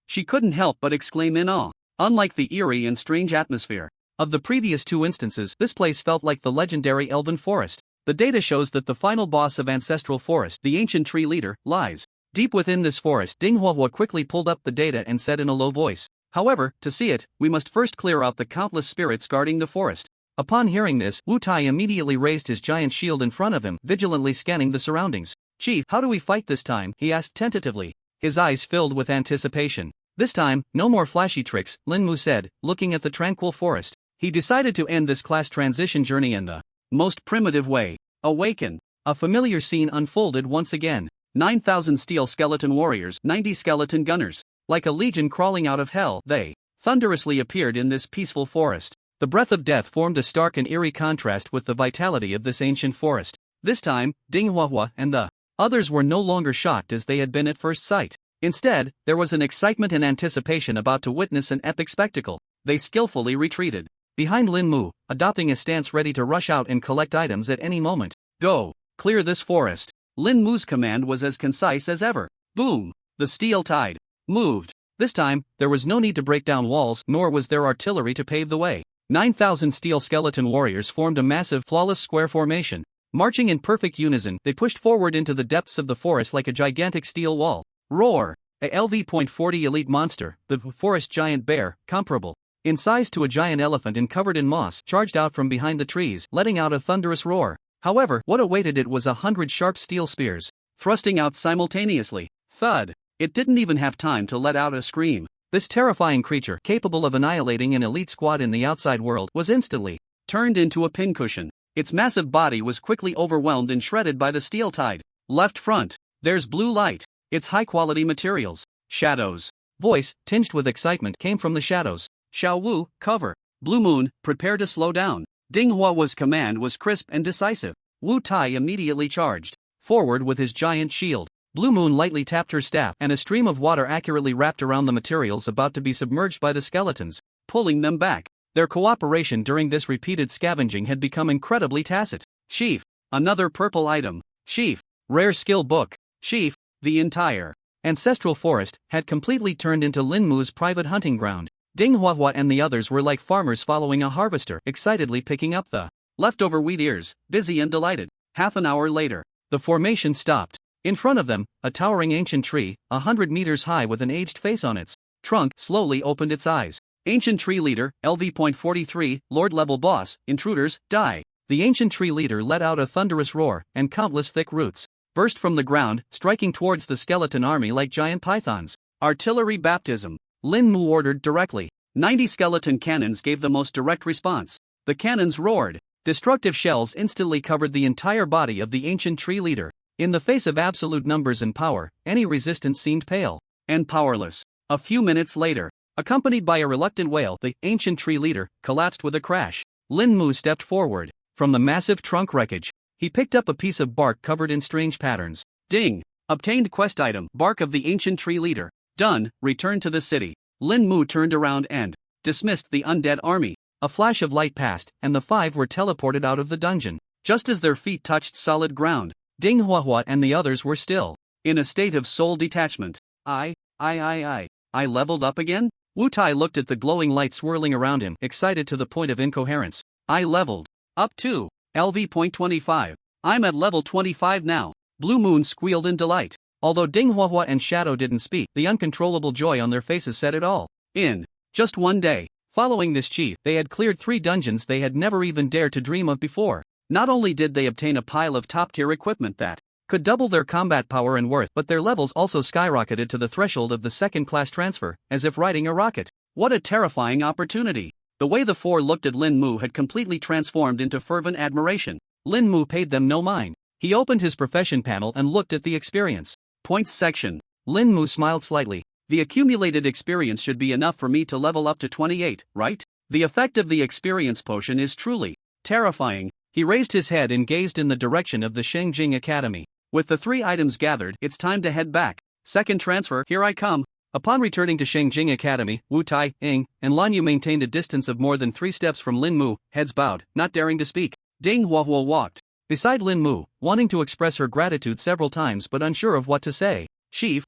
She couldn't help but exclaim in awe. Unlike the eerie and strange atmosphere of the previous two instances, this place felt like the legendary elven forest. The data shows that the final boss of Ancestral Forest, the ancient tree leader, lies deep within this forest. Ding Huohuo quickly pulled up the data and said in a low voice. However, to see it, we must first clear out the countless spirits guarding the forest. Upon hearing this, Wu Tai immediately raised his giant shield in front of him, vigilantly scanning the surroundings. Chief, how do we fight this time? He asked tentatively. His eyes filled with anticipation. This time, no more flashy tricks, Lin Mu said, looking at the tranquil forest. He decided to end this class transition journey in the most primitive way. Awaken. A familiar scene unfolded once again. 9,000 steel skeleton warriors, 90 skeleton gunners. Like a legion crawling out of hell, they thunderously appeared in this peaceful forest. The breath of death formed a stark and eerie contrast with the vitality of this ancient forest. This time, Ding Huohuo and the others were no longer shocked as they had been at first sight. Instead, there was an excitement and anticipation about to witness an epic spectacle. They skillfully retreated behind Lin Mu, adopting a stance ready to rush out and collect items at any moment. Go, clear this forest. Lin Mu's command was as concise as ever. Boom! The steel tide moved. This time, there was no need to break down walls, nor was there artillery to pave the way. 9,000 steel skeleton warriors formed a massive, flawless square formation. Marching in perfect unison, they pushed forward into the depths of the forest like a gigantic steel wall. Roar! A LV.40 elite monster, the forest giant bear, comparable in size to a giant elephant and covered in moss, charged out from behind the trees, letting out a thunderous roar. However, what awaited it was 100 sharp steel spears, thrusting out simultaneously. Thud! It didn't even have time to let out a scream. This terrifying creature, capable of annihilating an elite squad in the outside world, was instantly turned into a pincushion. Its massive body was quickly overwhelmed and shredded by the steel tide. Left front. There's blue light. It's high-quality materials. Shadows. Voice, tinged with excitement, came from the shadows. Xiao Wu, cover. Blue Moon, prepare to slow down. Ding Huohuo's command was crisp and decisive. Wu Tai immediately charged forward with his giant shield. Blue Moon lightly tapped her staff, and a stream of water accurately wrapped around the materials about to be submerged by the skeletons, pulling them back. Their cooperation during this repeated scavenging had become incredibly tacit. Chief, another purple item. Chief, rare skill book. Chief, the entire Ancestral Forest had completely turned into Lin Mu's private hunting ground. Ding Huohuo and the others were like farmers following a harvester, excitedly picking up the leftover wheat ears, busy and delighted. Half an hour later, the formation stopped. In front of them, a towering ancient tree, 100 meters high with an aged face on its trunk, slowly opened its eyes. Ancient tree leader, LV.43, Lord level boss, intruders, die. The ancient tree leader let out a thunderous roar, and countless thick roots burst from the ground, striking towards the skeleton army like giant pythons. Artillery baptism. Lin Mu ordered directly. 90 skeleton cannons gave the most direct response. The cannons roared. Destructive shells instantly covered the entire body of the ancient tree leader. In the face of absolute numbers and power, any resistance seemed pale and powerless. A few minutes later, accompanied by a reluctant wail, the ancient tree leader collapsed with a crash. Lin Mu stepped forward. From the massive trunk wreckage, he picked up a piece of bark covered in strange patterns. Ding! Obtained quest item, bark of the ancient tree leader. Done, return to the city. Lin Mu turned around and dismissed the undead army. A flash of light passed, and the five were teleported out of the dungeon. Just as their feet touched solid ground, Ding Huohuo and the others were still in a state of soul detachment. I leveled up again? Wu Tai looked at the glowing light swirling around him, excited to the point of incoherence. I leveled up too. LV.25. I'm at level 25 now. Blue Moon squealed in delight. Although Ding Huohuo and Shadow didn't speak, the uncontrollable joy on their faces said it all. In just one day, following this chief, they had cleared 3 dungeons they had never even dared to dream of before. Not only did they obtain a pile of top-tier equipment that could double their combat power and worth, but their levels also skyrocketed to the threshold of the second-class transfer, as if riding a rocket. What a terrifying opportunity! The way the four looked at Lin Mu had completely transformed into fervent admiration. Lin Mu paid them no mind. He opened his profession panel and looked at the experience points section. Lin Mu smiled slightly. The accumulated experience should be enough for me to level up to 28, right? The effect of the experience potion is truly terrifying. He raised his head and gazed in the direction of the Shengjing Academy. With the 3 items gathered, it's time to head back. Second transfer, here I come. Upon returning to Shengjing Academy, Wu Tai, Ying, and Lan Yu maintained a distance of more than 3 steps from Lin Mu, heads bowed, not daring to speak. Ding Huohuo walked beside Lin Mu, wanting to express her gratitude several times but unsure of what to say. She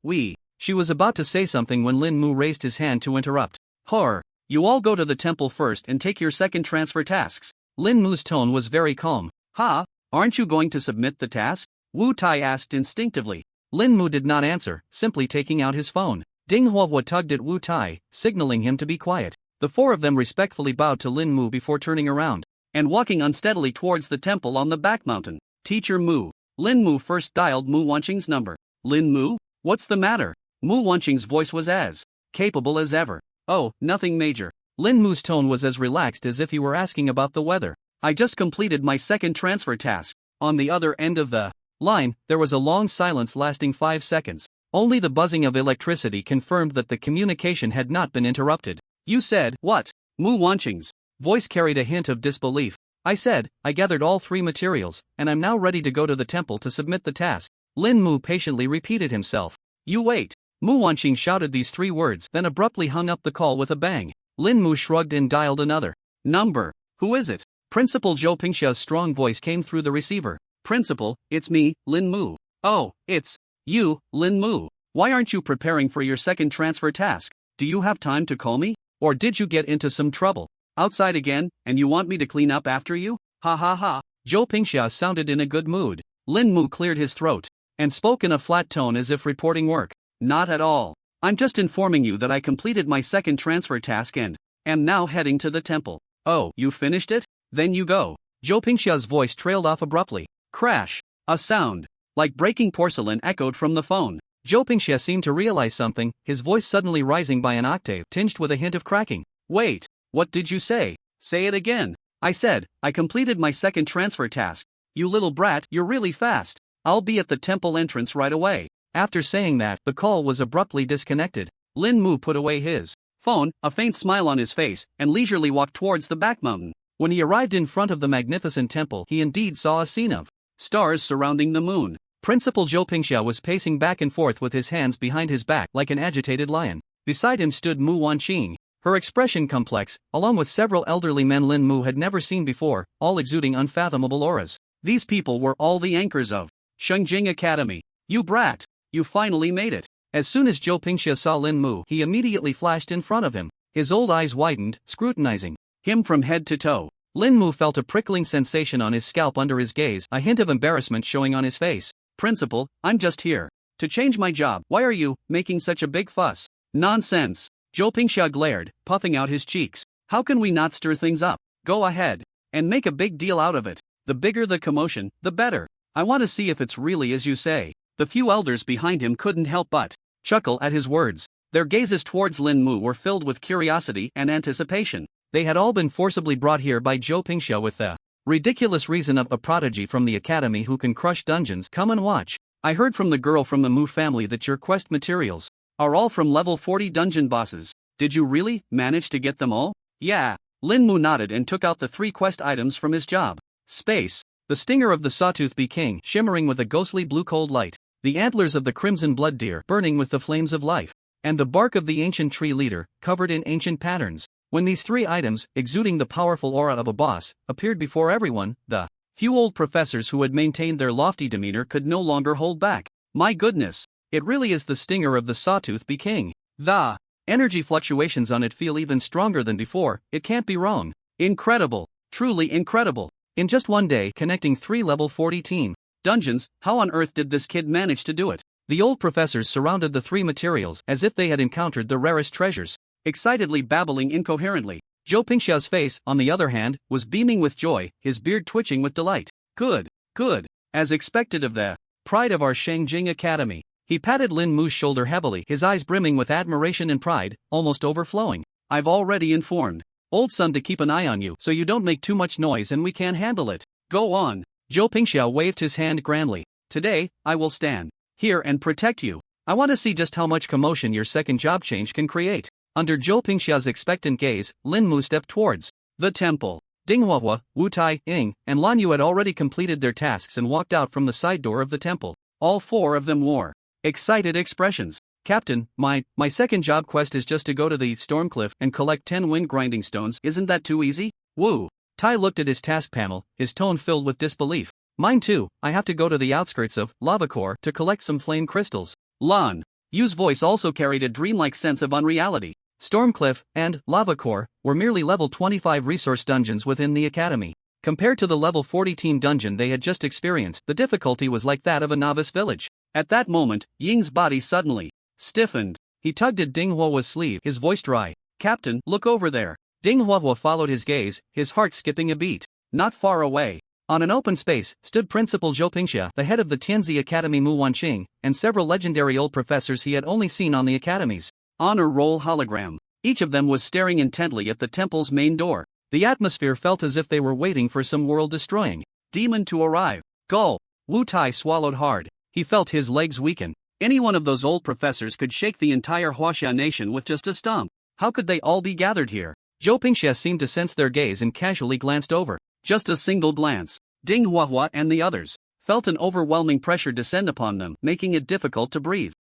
was about to say something when Lin Mu raised his hand to interrupt. Horror. You all go to the temple first and take your second transfer tasks. Lin Mu's tone was very calm. Ha, aren't you going to submit the task? Wu Tai asked instinctively. Lin Mu did not answer, simply taking out his phone. Ding Huohua tugged at Wu Tai, signaling him to be quiet. The four of them respectfully bowed to Lin Mu before turning around and walking unsteadily towards the temple on the back mountain. Teacher Mu. Lin Mu first dialed Mu Wanqing's number. Lin Mu? What's the matter? Mu Wanqing's voice was as capable as ever. Oh, nothing major. Lin Mu's tone was as relaxed as if he were asking about the weather. I just completed my second transfer task. On the other end of the line, there was a long silence lasting 5 seconds. Only the buzzing of electricity confirmed that the communication had not been interrupted. You said, what? Mu Wanqing's voice carried a hint of disbelief. I said, I gathered all 3 materials, and I'm now ready to go to the temple to submit the task. Lin Mu patiently repeated himself. You wait. Mu Wanqing shouted these 3 words, then abruptly hung up the call with a bang. Lin Mu shrugged and dialed another number. Who is it? Principal Zhou Pingxia's strong voice came through the receiver. Principal, it's me, Lin Mu. Oh, it's you, Lin Mu. Why aren't you preparing for your second transfer task? Do you have time to call me? Or did you get into some trouble outside again, and you want me to clean up after you? Ha ha ha. Zhou Pingxia sounded in a good mood. Lin Mu cleared his throat and spoke in a flat tone as if reporting work. Not at all. I'm just informing you that I completed my second transfer task and am now heading to the temple. Oh, you finished it? Then you go. Zhou Pingxia's voice trailed off abruptly. Crash. A sound like breaking porcelain echoed from the phone. Zhou Pingxia seemed to realize something, his voice suddenly rising by an octave, tinged with a hint of cracking. Wait, what did you say? Say it again. I said, I completed my second transfer task. You little brat, you're really fast. I'll be at the temple entrance right away. After saying that, the call was abruptly disconnected. Lin Mu put away his phone, a faint smile on his face, and leisurely walked towards the back mountain. When he arrived in front of the magnificent temple, he indeed saw a scene of stars surrounding the moon. Principal Zhou Pingxia was pacing back and forth with his hands behind his back like an agitated lion. Beside him stood Mu Wanqing, her expression complex, along with several elderly men Lin Mu had never seen before, all exuding unfathomable auras. These people were all the anchors of Shengjing Academy. You brat, you finally made it. As soon as Zhou Pingxia saw Lin Mu, he immediately flashed in front of him. His old eyes widened, scrutinizing him from head to toe. Lin Mu felt a prickling sensation on his scalp under his gaze, a hint of embarrassment showing on his face. Principal, I'm just here to change my job. Why are you making such a big fuss? Nonsense. Zhou Pingxia glared, puffing out his cheeks. How can we not stir things up? Go ahead and make a big deal out of it. The bigger the commotion, the better. I want to see if it's really as you say. The few elders behind him couldn't help but chuckle at his words. Their gazes towards Lin Mu were filled with curiosity and anticipation. They had all been forcibly brought here by Zhou Pingxia with the ridiculous reason of a prodigy from the academy who can crush dungeons. Come and watch. I heard from the girl from the Mu family that your quest materials are all from level 40 dungeon bosses. Did you really manage to get them all? Yeah. Lin Mu nodded and took out the 3 quest items from his job. Space. The stinger of the Sawtooth Bee King shimmering with a ghostly blue cold light. The antlers of the crimson blood deer burning with the flames of life. And the bark of the ancient tree leader, covered in ancient patterns. When these 3 items, exuding the powerful aura of a boss, appeared before everyone, the few old professors who had maintained their lofty demeanor could no longer hold back. My goodness, it really is the stinger of the Sawtooth Bee King. The energy fluctuations on it feel even stronger than before. It can't be wrong. Incredible, truly incredible. In just one day, connecting 3 level 40 team dungeons, how on earth did this kid manage to do it? The old professors surrounded the 3 materials as if they had encountered the rarest treasures, excitedly babbling incoherently. Zhou Pingxia's face, on the other hand, was beaming with joy, his beard twitching with delight. Good, good, as expected of the pride of our Shengjing Academy. He patted Lin Mu's shoulder heavily, his eyes brimming with admiration and pride, almost overflowing. I've already informed old son to keep an eye on you so you don't make too much noise and we can't handle it. Go on. Zhou Pingxia waved his hand grandly. Today, I will stand here and protect you. I want to see just how much commotion your second job change can create. Under Zhou Pingxia's expectant gaze, Lin Mu stepped towards the temple. Ding Huohua, Wu Tai, Ying, and Lan Yu had already completed their tasks and walked out from the side door of the temple. All 4 of them wore excited expressions. Captain, my second job quest is just to go to the Stormcliff and collect 10 wind grinding stones. Isn't that too easy? Wu Tai looked at his task panel, his tone filled with disbelief. Mine too, I have to go to the outskirts of Lava Core to collect some flame crystals. Lin Mu's voice also carried a dreamlike sense of unreality. Stormcliff and Lava Core were merely level 25 resource dungeons within the academy. Compared to the level 40 team dungeon they had just experienced, the difficulty was like that of a novice village. At that moment, Ying's body suddenly stiffened. He tugged at Ding Huohua's sleeve, his voice dry. "Captain, look over there." Ding Huohua followed his gaze, his heart skipping a beat. Not far away, on an open space, stood Principal Zhou Pingxia, the head of the Tianzi Academy Mu Wanqing, and several legendary old professors he had only seen on the academy's honor roll hologram. Each of them was staring intently at the temple's main door. The atmosphere felt as if they were waiting for some world-destroying demon to arrive. Gulp. Wu Tai swallowed hard. He felt his legs weaken. Any one of those old professors could shake the entire Huaxia nation with just a stomp. How could they all be gathered here? Zhou Pingxia seemed to sense their gaze and casually glanced over. Just a single glance. Ding Huohua and the others felt an overwhelming pressure descend upon them, making it difficult to breathe.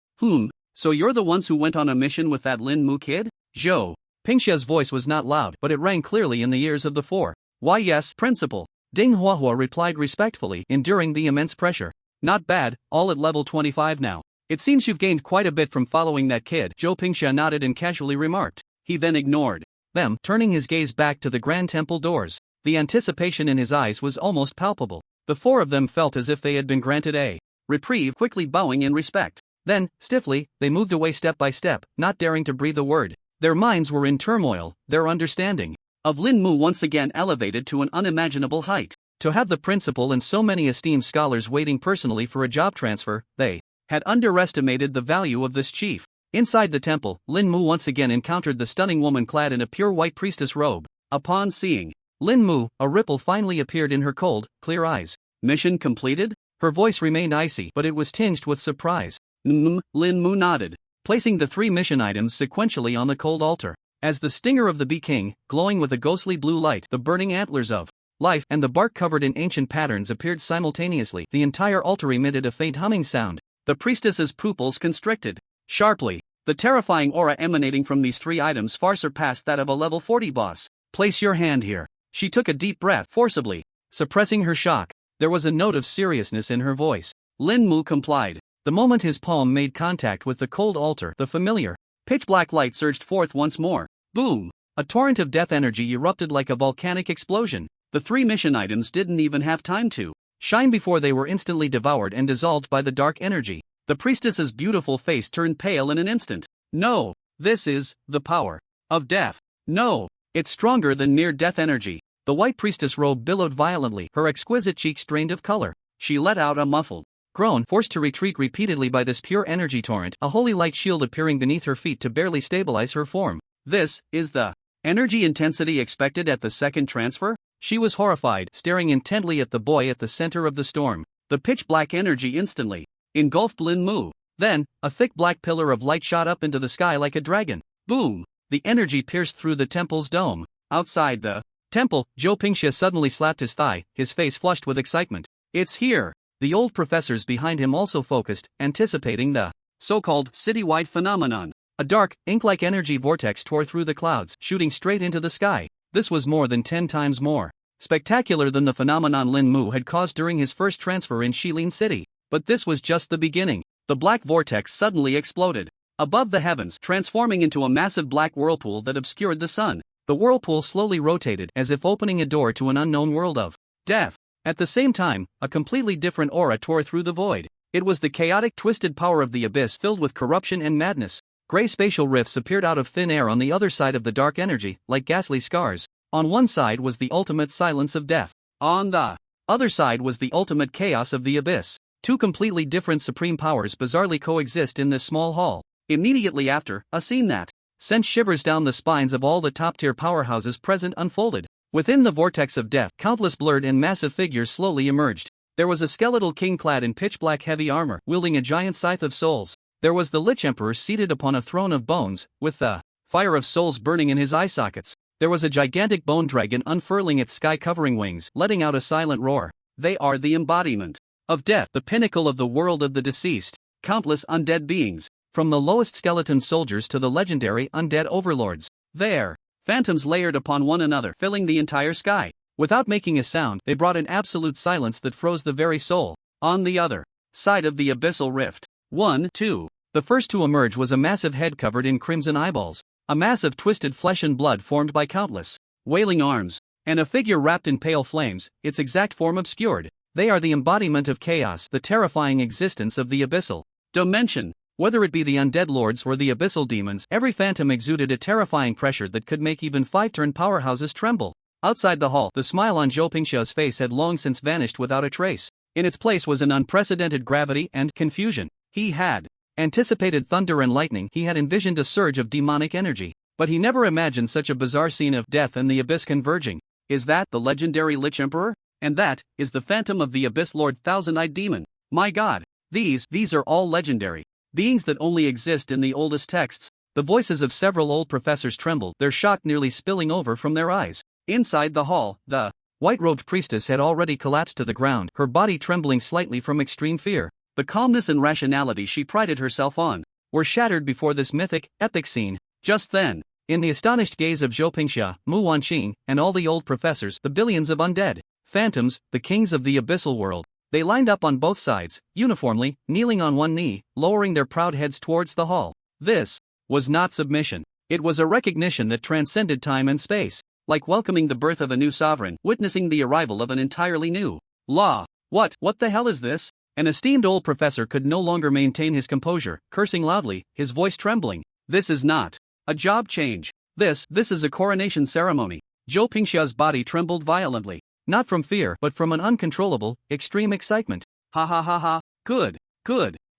So you're the ones who went on a mission with that Lin Mu kid? Zhou Pingxia's voice was not loud, but it rang clearly in the ears of the four. Why yes, Principal. Ding Huohua replied respectfully, enduring the immense pressure. Not bad, all at level 25 now. It seems you've gained quite a bit from following that kid. Zhou Pingxia nodded and casually remarked. He then ignored them, turning his gaze back to the grand temple doors. The anticipation in his eyes was almost palpable. The four of them felt as if they had been granted a reprieve, quickly bowing in respect. Then, stiffly, they moved away step by step, not daring to breathe a word. Their minds were in turmoil, their understanding of Lin Mu once again elevated to an unimaginable height. To have the principal and so many esteemed scholars waiting personally for a job transfer, they had underestimated the value of this chief. Inside the temple, Lin Mu once again encountered the stunning woman clad in a pure white priestess robe. Upon seeing Lin Mu, a ripple finally appeared in her cold, clear eyes. Mission completed? Her voice remained icy, but it was tinged with surprise. Lin Mu nodded, placing the 3 mission items sequentially on the cold altar. As the stinger of the Bee King, glowing with a ghostly blue light, the burning antlers of life, and the bark covered in ancient patterns appeared simultaneously, the entire altar emitted a faint humming sound. The priestess's pupils constricted sharply. The terrifying aura emanating from these 3 items far surpassed that of a level 40 boss. Place your hand here. She took a deep breath, forcibly suppressing her shock. There was a note of seriousness in her voice. Lin Mu complied. The moment his palm made contact with the cold altar, the familiar pitch-black light surged forth once more. Boom! A torrent of death energy erupted like a volcanic explosion. The 3 mission items didn't even have time to shine before they were instantly devoured and dissolved by the dark energy. The priestess's beautiful face turned pale in an instant. No, this is the power of death. No, it's stronger than mere death energy. The white priestess robe billowed violently, her exquisite cheeks drained of color. She let out a muffled groan, forced to retreat repeatedly by this pure energy torrent, a holy light shield appearing beneath her feet to barely stabilize her form. This is the energy intensity expected at the second transfer? She was horrified, staring intently at the boy at the center of the storm. The pitch-black energy instantly engulfed Lin Mu. Then, a thick black pillar of light shot up into the sky like a dragon. Boom! The energy pierced through the temple's dome. Outside the temple, Zhou Pingxia suddenly slapped his thigh, his face flushed with excitement. It's here! The old professors behind him also focused, anticipating the so-called citywide phenomenon. A dark, ink-like energy vortex tore through the clouds, shooting straight into the sky. This was more than 10 times more spectacular than the phenomenon Lin Mu had caused during his first transfer in Shilin City. But this was just the beginning. The black vortex suddenly exploded above the heavens, transforming into a massive black whirlpool that obscured the sun. The whirlpool slowly rotated, as if opening a door to an unknown world of death. At the same time, a completely different aura tore through the void. It was the chaotic, twisted power of the abyss filled with corruption and madness. Gray spatial rifts appeared out of thin air on the other side of the dark energy, like ghastly scars. On one side was the ultimate silence of death. On the other side was the ultimate chaos of the abyss. 2 completely different supreme powers bizarrely coexist in this small hall. Immediately after, a scene that sent shivers down the spines of all the top-tier powerhouses present unfolded. Within the vortex of death, countless blurred and massive figures slowly emerged. There was a skeletal king clad in pitch-black heavy armor, wielding a giant scythe of souls. There was the Lich Emperor seated upon a throne of bones, with the fire of souls burning in his eye sockets. There was a gigantic bone dragon unfurling its sky-covering wings, letting out a silent roar. They are the embodiment of death, the pinnacle of the world of the deceased. Countless undead beings, from the lowest skeleton soldiers to the legendary undead overlords. There, phantoms layered upon one another, filling the entire sky. Without making a sound, they brought an absolute silence that froze the very soul. On the other side of the abyssal rift. 1, 2. The first to emerge was a massive head covered in crimson eyeballs, a mass of twisted flesh and blood formed by countless wailing arms, and a figure wrapped in pale flames, its exact form obscured. They are the embodiment of chaos, the terrifying existence of the abyssal dimension. Whether it be the undead lords or the abyssal demons, every phantom exuded a terrifying pressure that could make even 5-turn powerhouses tremble. Outside the hall, the smile on Zhou Pingxia's face had long since vanished without a trace. In its place was an unprecedented gravity and confusion. He had anticipated thunder and lightning, he had envisioned a surge of demonic energy, but he never imagined such a bizarre scene of death and the abyss converging. Is that the legendary Lich Emperor? And that is the phantom of the Abyss Lord Thousand-Eyed Demon. My god, these are all legendary beings that only exist in the oldest texts. The voices of several old professors trembled, their shock nearly spilling over from their eyes. Inside the hall, the white-robed priestess had already collapsed to the ground, her body trembling slightly from extreme fear. The calmness and rationality she prided herself on were shattered before this mythic, epic scene. Just then, in the astonished gaze of Zhou Pingxia, Mu Wanqing, and all the old professors, the billions of undead phantoms, the kings of the abyssal world, they lined up on both sides, uniformly, kneeling on one knee, lowering their proud heads towards the hall. This was not submission. It was a recognition that transcended time and space, like welcoming the birth of a new sovereign, witnessing the arrival of an entirely new law. What the hell is this? An esteemed old professor could no longer maintain his composure, cursing loudly, his voice trembling. This is not a job change. This is a coronation ceremony. Zhou Pingxia's body trembled violently, not from fear but from an uncontrollable, extreme excitement. Ha ha ha ha, good.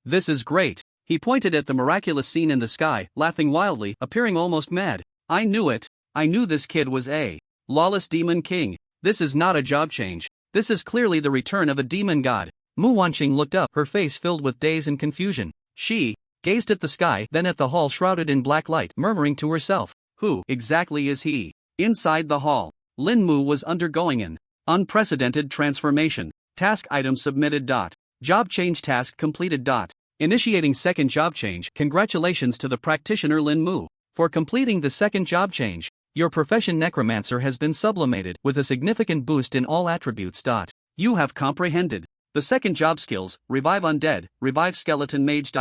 This is great. He pointed at the miraculous scene in the sky, laughing wildly, appearing almost mad. I knew it. I knew this kid was a lawless demon king. This is not a job change. This is clearly the return of a demon god. Mu Wanqing looked up, her face filled with daze and confusion. She gazed at the sky, then at the hall shrouded in black light, murmuring to herself, who exactly is he? Inside the hall, Lin Mu was undergoing an unprecedented transformation. Task item submitted. Job change task completed. Initiating second job change. Congratulations to the practitioner Lin Mu for completing the second job change. Your profession necromancer has been sublimated with a significant boost in all attributes. You have comprehended the second job skills: revive undead, revive skeleton mage.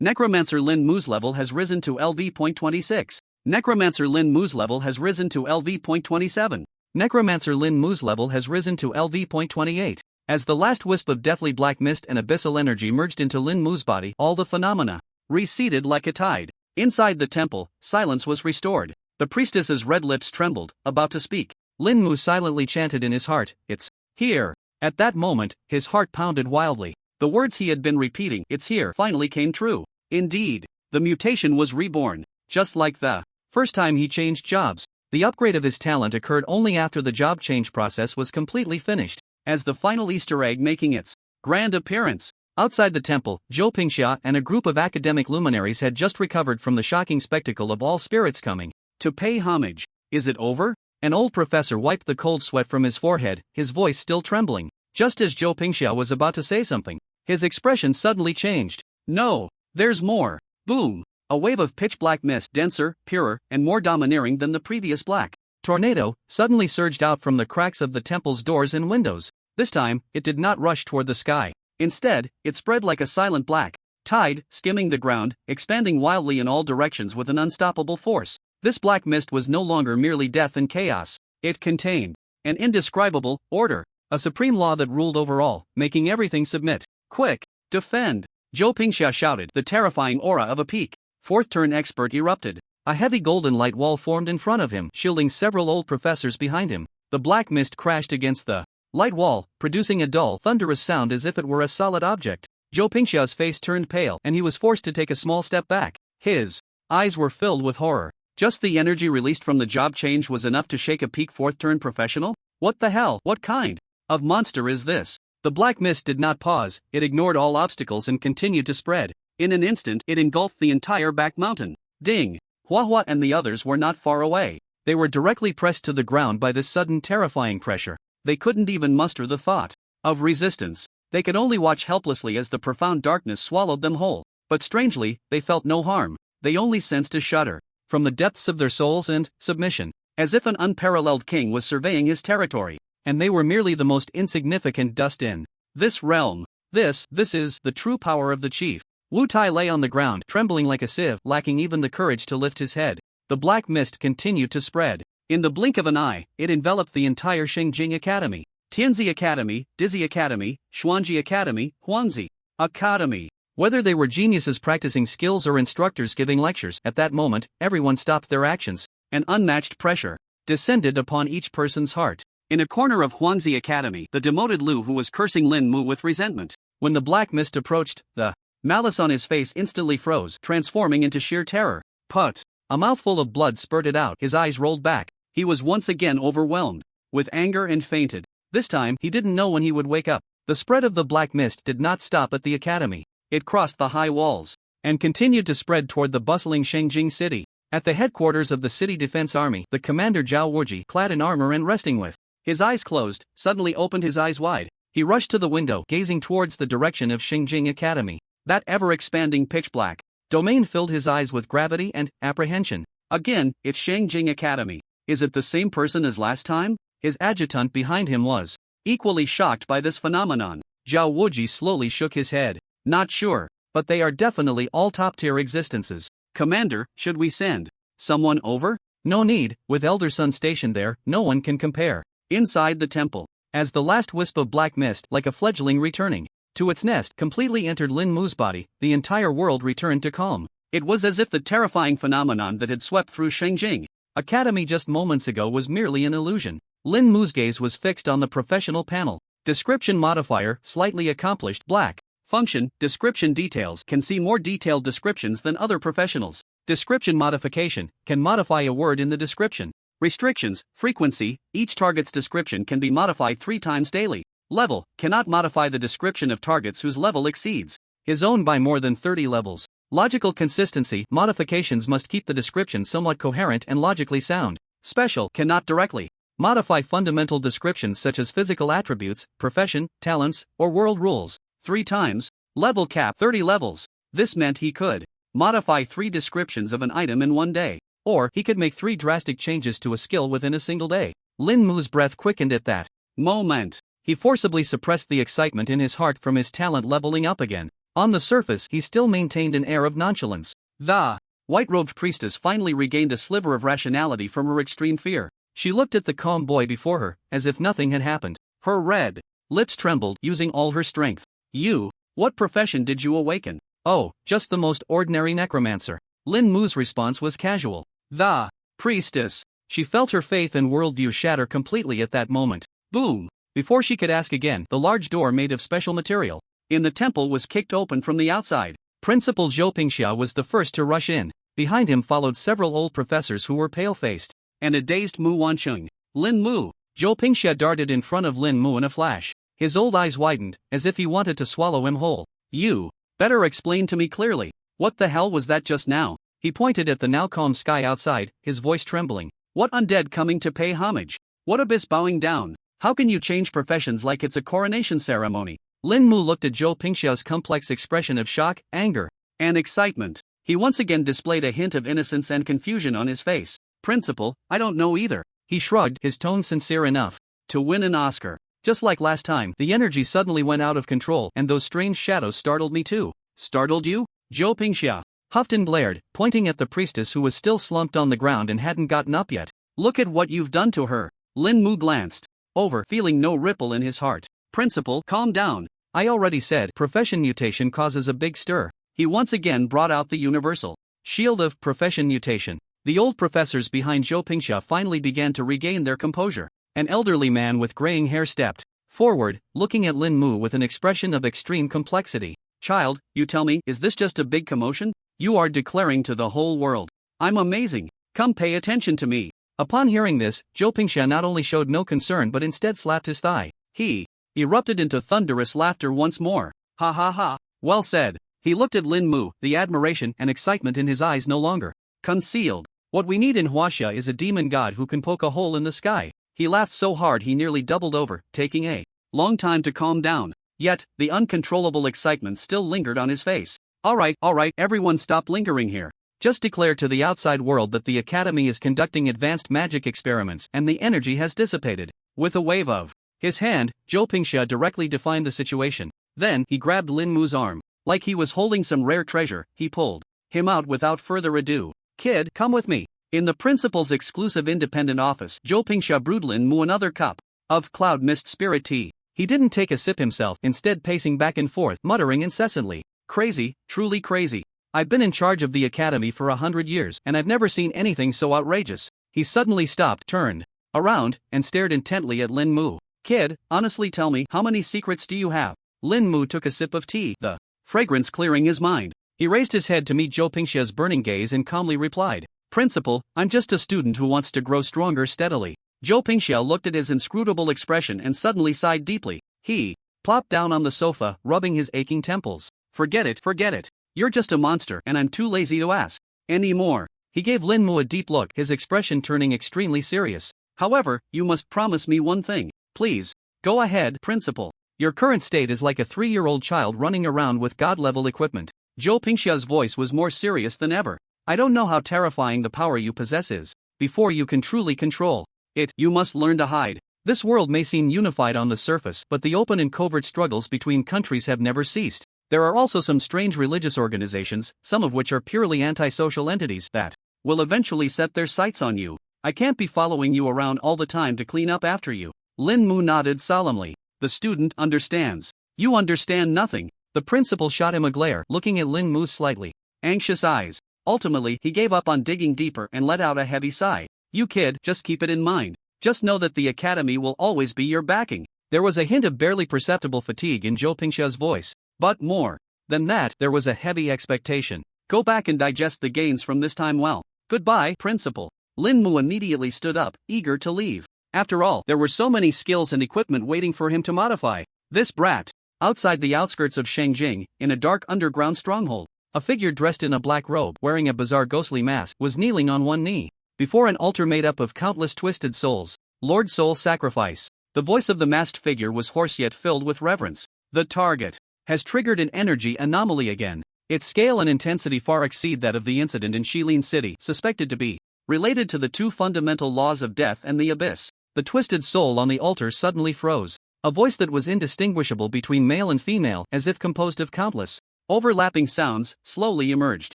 Necromancer Lin Mu's level has risen to LV.26. Necromancer Lin Mu's level has risen to LV.27. Necromancer Lin Mu's level has risen to LV.28. As the last wisp of deathly black mist and abyssal energy merged into Lin Mu's body, all the phenomena receded like a tide. Inside the temple, silence was restored. The priestess's red lips trembled, about to speak. Lin Mu silently chanted in his heart, "It's here." At that moment, his heart pounded wildly. The words he had been repeating, "It's here," finally came true. Indeed, the mutation was reborn, just like the first time he changed jobs. The upgrade of his talent occurred only after the job change process was completely finished. As the final Easter egg making its grand appearance, outside the temple, Zhou Pingxia and a group of academic luminaries had just recovered from the shocking spectacle of all spirits coming to pay homage. Is it over? An old professor wiped the cold sweat from his forehead, his voice still trembling. Just as Zhou Pingxia was about to say something, his expression suddenly changed. No, there's more. Boom! A wave of pitch-black mist, denser, purer, and more domineering than the previous black tornado, suddenly surged out from the cracks of the temple's doors and windows. This time, it did not rush toward the sky. Instead, it spread like a silent black tide, skimming the ground, expanding wildly in all directions with an unstoppable force. This black mist was no longer merely death and chaos. It contained an indescribable order, a supreme law that ruled over all, making everything submit. Quick, defend! Zhou Pingxia shouted. The terrifying aura of a peak fourth turn expert erupted. A heavy golden light wall formed in front of him, shielding several old professors behind him. The black mist crashed against the light wall, producing a dull, thunderous sound as if it were a solid object. Zhou Pingxia's face turned pale, and he was forced to take a small step back. His eyes were filled with horror. Just the energy released from the job change was enough to shake a peak fourth turn professional? What the hell? What kind of monster is this? The black mist did not pause, it ignored all obstacles and continued to spread. In an instant, it engulfed the entire back mountain. Ding! Hua and the others were not far away. They were directly pressed to the ground by this sudden terrifying pressure. They couldn't even muster the thought of resistance. They could only watch helplessly as the profound darkness swallowed them whole. But strangely, they felt no harm. They only sensed a shudder from the depths of their souls and submission, as if an unparalleled king was surveying his territory. and they were merely the most insignificant dust in this realm. This is the true power of the chief. Wu Tai lay on the ground, trembling like a sieve, lacking even the courage to lift his head. The black mist continued to spread. In the blink of an eye, it enveloped the entire Xingjing Academy. Tianzi Academy, Dizzy Academy, Xuanji Academy, Huanzi Academy. Whether they were geniuses practicing skills or instructors giving lectures, at that moment, everyone stopped their actions. An unmatched pressure descended upon each person's heart. In a corner of Huanzi Academy, the demoted Lu Hu was cursing Lin Mu with resentment. When the black mist approached, the malice on his face instantly froze, transforming into sheer terror. Put! A mouthful of blood spurted out, his eyes rolled back. He was once again overwhelmed with anger and fainted. This time, he didn't know when he would wake up. The spread of the black mist did not stop at the academy. It crossed the high walls and continued to spread toward the bustling Xingjing city. At the headquarters of the City Defense Army, the commander Zhao Wuji, clad in armor and resting with his eyes closed, suddenly opened his eyes wide. He rushed to the window, gazing towards the direction of Xingjing Academy. That ever-expanding pitch-black domain filled his eyes with gravity and apprehension. Again, it's Xingjing Academy. Is it the same person as last time? His adjutant behind him was equally shocked by this phenomenon. Zhao Wuji slowly shook his head. Not sure, but they are definitely all top-tier existences. Commander, should we send someone over? No need, with Elder Sun stationed there, no one can compare. Inside the temple, as the last wisp of black mist, like a fledgling returning to its nest, completely entered Lin Mu's body, the entire world returned to calm. It was as if the terrifying phenomenon that had swept through Xingjing Academy just moments ago was merely an illusion. Lin Mu's gaze was fixed on the professional panel. Description modifier, slightly accomplished, black. Function, description details, can see more detailed descriptions than other professionals. Description modification, can modify a word in the description. Restrictions, frequency, each target's description can be modified 3 times daily. Level, cannot modify the description of targets whose level exceeds his own by more than 30 levels. Logical consistency, modifications must keep the description somewhat coherent and logically sound. Special, cannot directly modify fundamental descriptions such as physical attributes, profession, talents, or world rules. 3 times. Level cap 30 levels. This meant he could modify 3 descriptions of an item in one day. Or he could make 3 drastic changes to a skill within a single day. Lin Mu's breath quickened at that moment. He forcibly suppressed the excitement in his heart from his talent leveling up again. On the surface, he still maintained an air of nonchalance. The white-robed priestess finally regained a sliver of rationality from her extreme fear. She looked at the calm boy before her, as if nothing had happened. Her red lips trembled, using all her strength. You, what profession did you awaken? Oh, just the most ordinary necromancer. Lin Mu's response was casual. The priestess. She felt her faith and worldview shatter completely at that moment. Boom. Before she could ask again, the large door made of special material in the temple was kicked open from the outside. Principal Zhou Pingxia was the first to rush in. Behind him followed several old professors who were pale-faced and a dazed Mu Wancheng. Lin Mu. Zhou Pingxia darted in front of Lin Mu in a flash. His old eyes widened, as if he wanted to swallow him whole. You better explain to me clearly. What the hell was that just now? He pointed at the now calm sky outside, his voice trembling. What undead coming to pay homage? What abyss bowing down? How can you change professions like it's a coronation ceremony? Lin Mu looked at Zhou Pingxia's complex expression of shock, anger, and excitement. He once again displayed a hint of innocence and confusion on his face. Principal, I don't know either. He shrugged, his tone sincere enough to win an Oscar. Just like last time, the energy suddenly went out of control, and those strange shadows startled me too. Startled you? Zhou Pingxia huffed and blared, pointing at the priestess who was still slumped on the ground and hadn't gotten up yet. Look at what you've done to her. Lin Mu glanced over, feeling no ripple in his heart. Principal, calm down. I already said, profession mutation causes a big stir. He once again brought out the universal shield of profession mutation. The old professors behind Zhou Pingxia finally began to regain their composure. An elderly man with graying hair stepped forward, looking at Lin Mu with an expression of extreme complexity. Child, you tell me, is this just a big commotion? You are declaring to the whole world, I'm amazing. Come pay attention to me. Upon hearing this, Zhou Pingxia not only showed no concern but instead slapped his thigh. He erupted into thunderous laughter once more. Ha ha ha. Well said. He looked at Lin Mu, the admiration and excitement in his eyes no longer concealed. What we need in Huaxia is a demon god who can poke a hole in the sky. He laughed so hard he nearly doubled over, taking a long time to calm down. Yet, the uncontrollable excitement still lingered on his face. All right, everyone stop lingering here. Just declare to the outside world that the Academy is conducting advanced magic experiments and the energy has dissipated. With a wave of his hand, Zhou Pingxia directly defined the situation. Then, he grabbed Lin Mu's arm. Like he was holding some rare treasure, he pulled him out without further ado. Kid, come with me. In the principal's exclusive independent office, Zhou Pingxia brewed Lin Mu another cup of cloud mist spirit tea. He didn't take a sip himself, instead pacing back and forth, muttering incessantly. Crazy, truly crazy. I've been in charge of the academy for 100 years, and I've never seen anything so outrageous. He suddenly stopped, turned around, and stared intently at Lin Mu. Kid, honestly tell me, how many secrets do you have? Lin Mu took a sip of tea, the fragrance clearing his mind. He raised his head to meet Zhou Pingxia's burning gaze and calmly replied, Principal, I'm just a student who wants to grow stronger steadily. Zhou Pingxia looked at his inscrutable expression and suddenly sighed deeply. He plopped down on the sofa, rubbing his aching temples. Forget it. You're just a monster and I'm too lazy to ask any more. He gave Lin Mu a deep look, his expression turning extremely serious. However, you must promise me one thing. Please. Go ahead, Principal. Your current state is like a 3-year-old child running around with god-level equipment. Zhou Pingxia's voice was more serious than ever. I don't know how terrifying the power you possess is. Before you can truly control it, you must learn to hide. This world may seem unified on the surface, but the open and covert struggles between countries have never ceased. There are also some strange religious organizations, some of which are purely antisocial entities, that will eventually set their sights on you. I can't be following you around all the time to clean up after you. Lin Mu nodded solemnly. The student understands. You understand nothing. The principal shot him a glare, looking at Lin Mu's slightly anxious eyes. Ultimately, he gave up on digging deeper and let out a heavy sigh. You kid, just keep it in mind. Just know that the academy will always be your backing. There was a hint of barely perceptible fatigue in Zhou Pingxia's voice. But more than that, there was a heavy expectation. Go back and digest the gains from this time well. Goodbye, Principal. Lin Mu immediately stood up, eager to leave. After all, there were so many skills and equipment waiting for him to modify. This brat. Outside the outskirts of Shengjing, in a dark underground stronghold, a figure dressed in a black robe, wearing a bizarre ghostly mask, was kneeling on one knee before an altar made up of countless twisted souls. Lord Soul Sacrifice. The voice of the masked figure was hoarse yet filled with reverence. The target has triggered an energy anomaly again. Its scale and intensity far exceed that of the incident in Shilin City, suspected to be related to the two fundamental laws of death and the abyss. The twisted soul on the altar suddenly froze. A voice that was indistinguishable between male and female, as if composed of countless overlapping sounds, slowly emerged.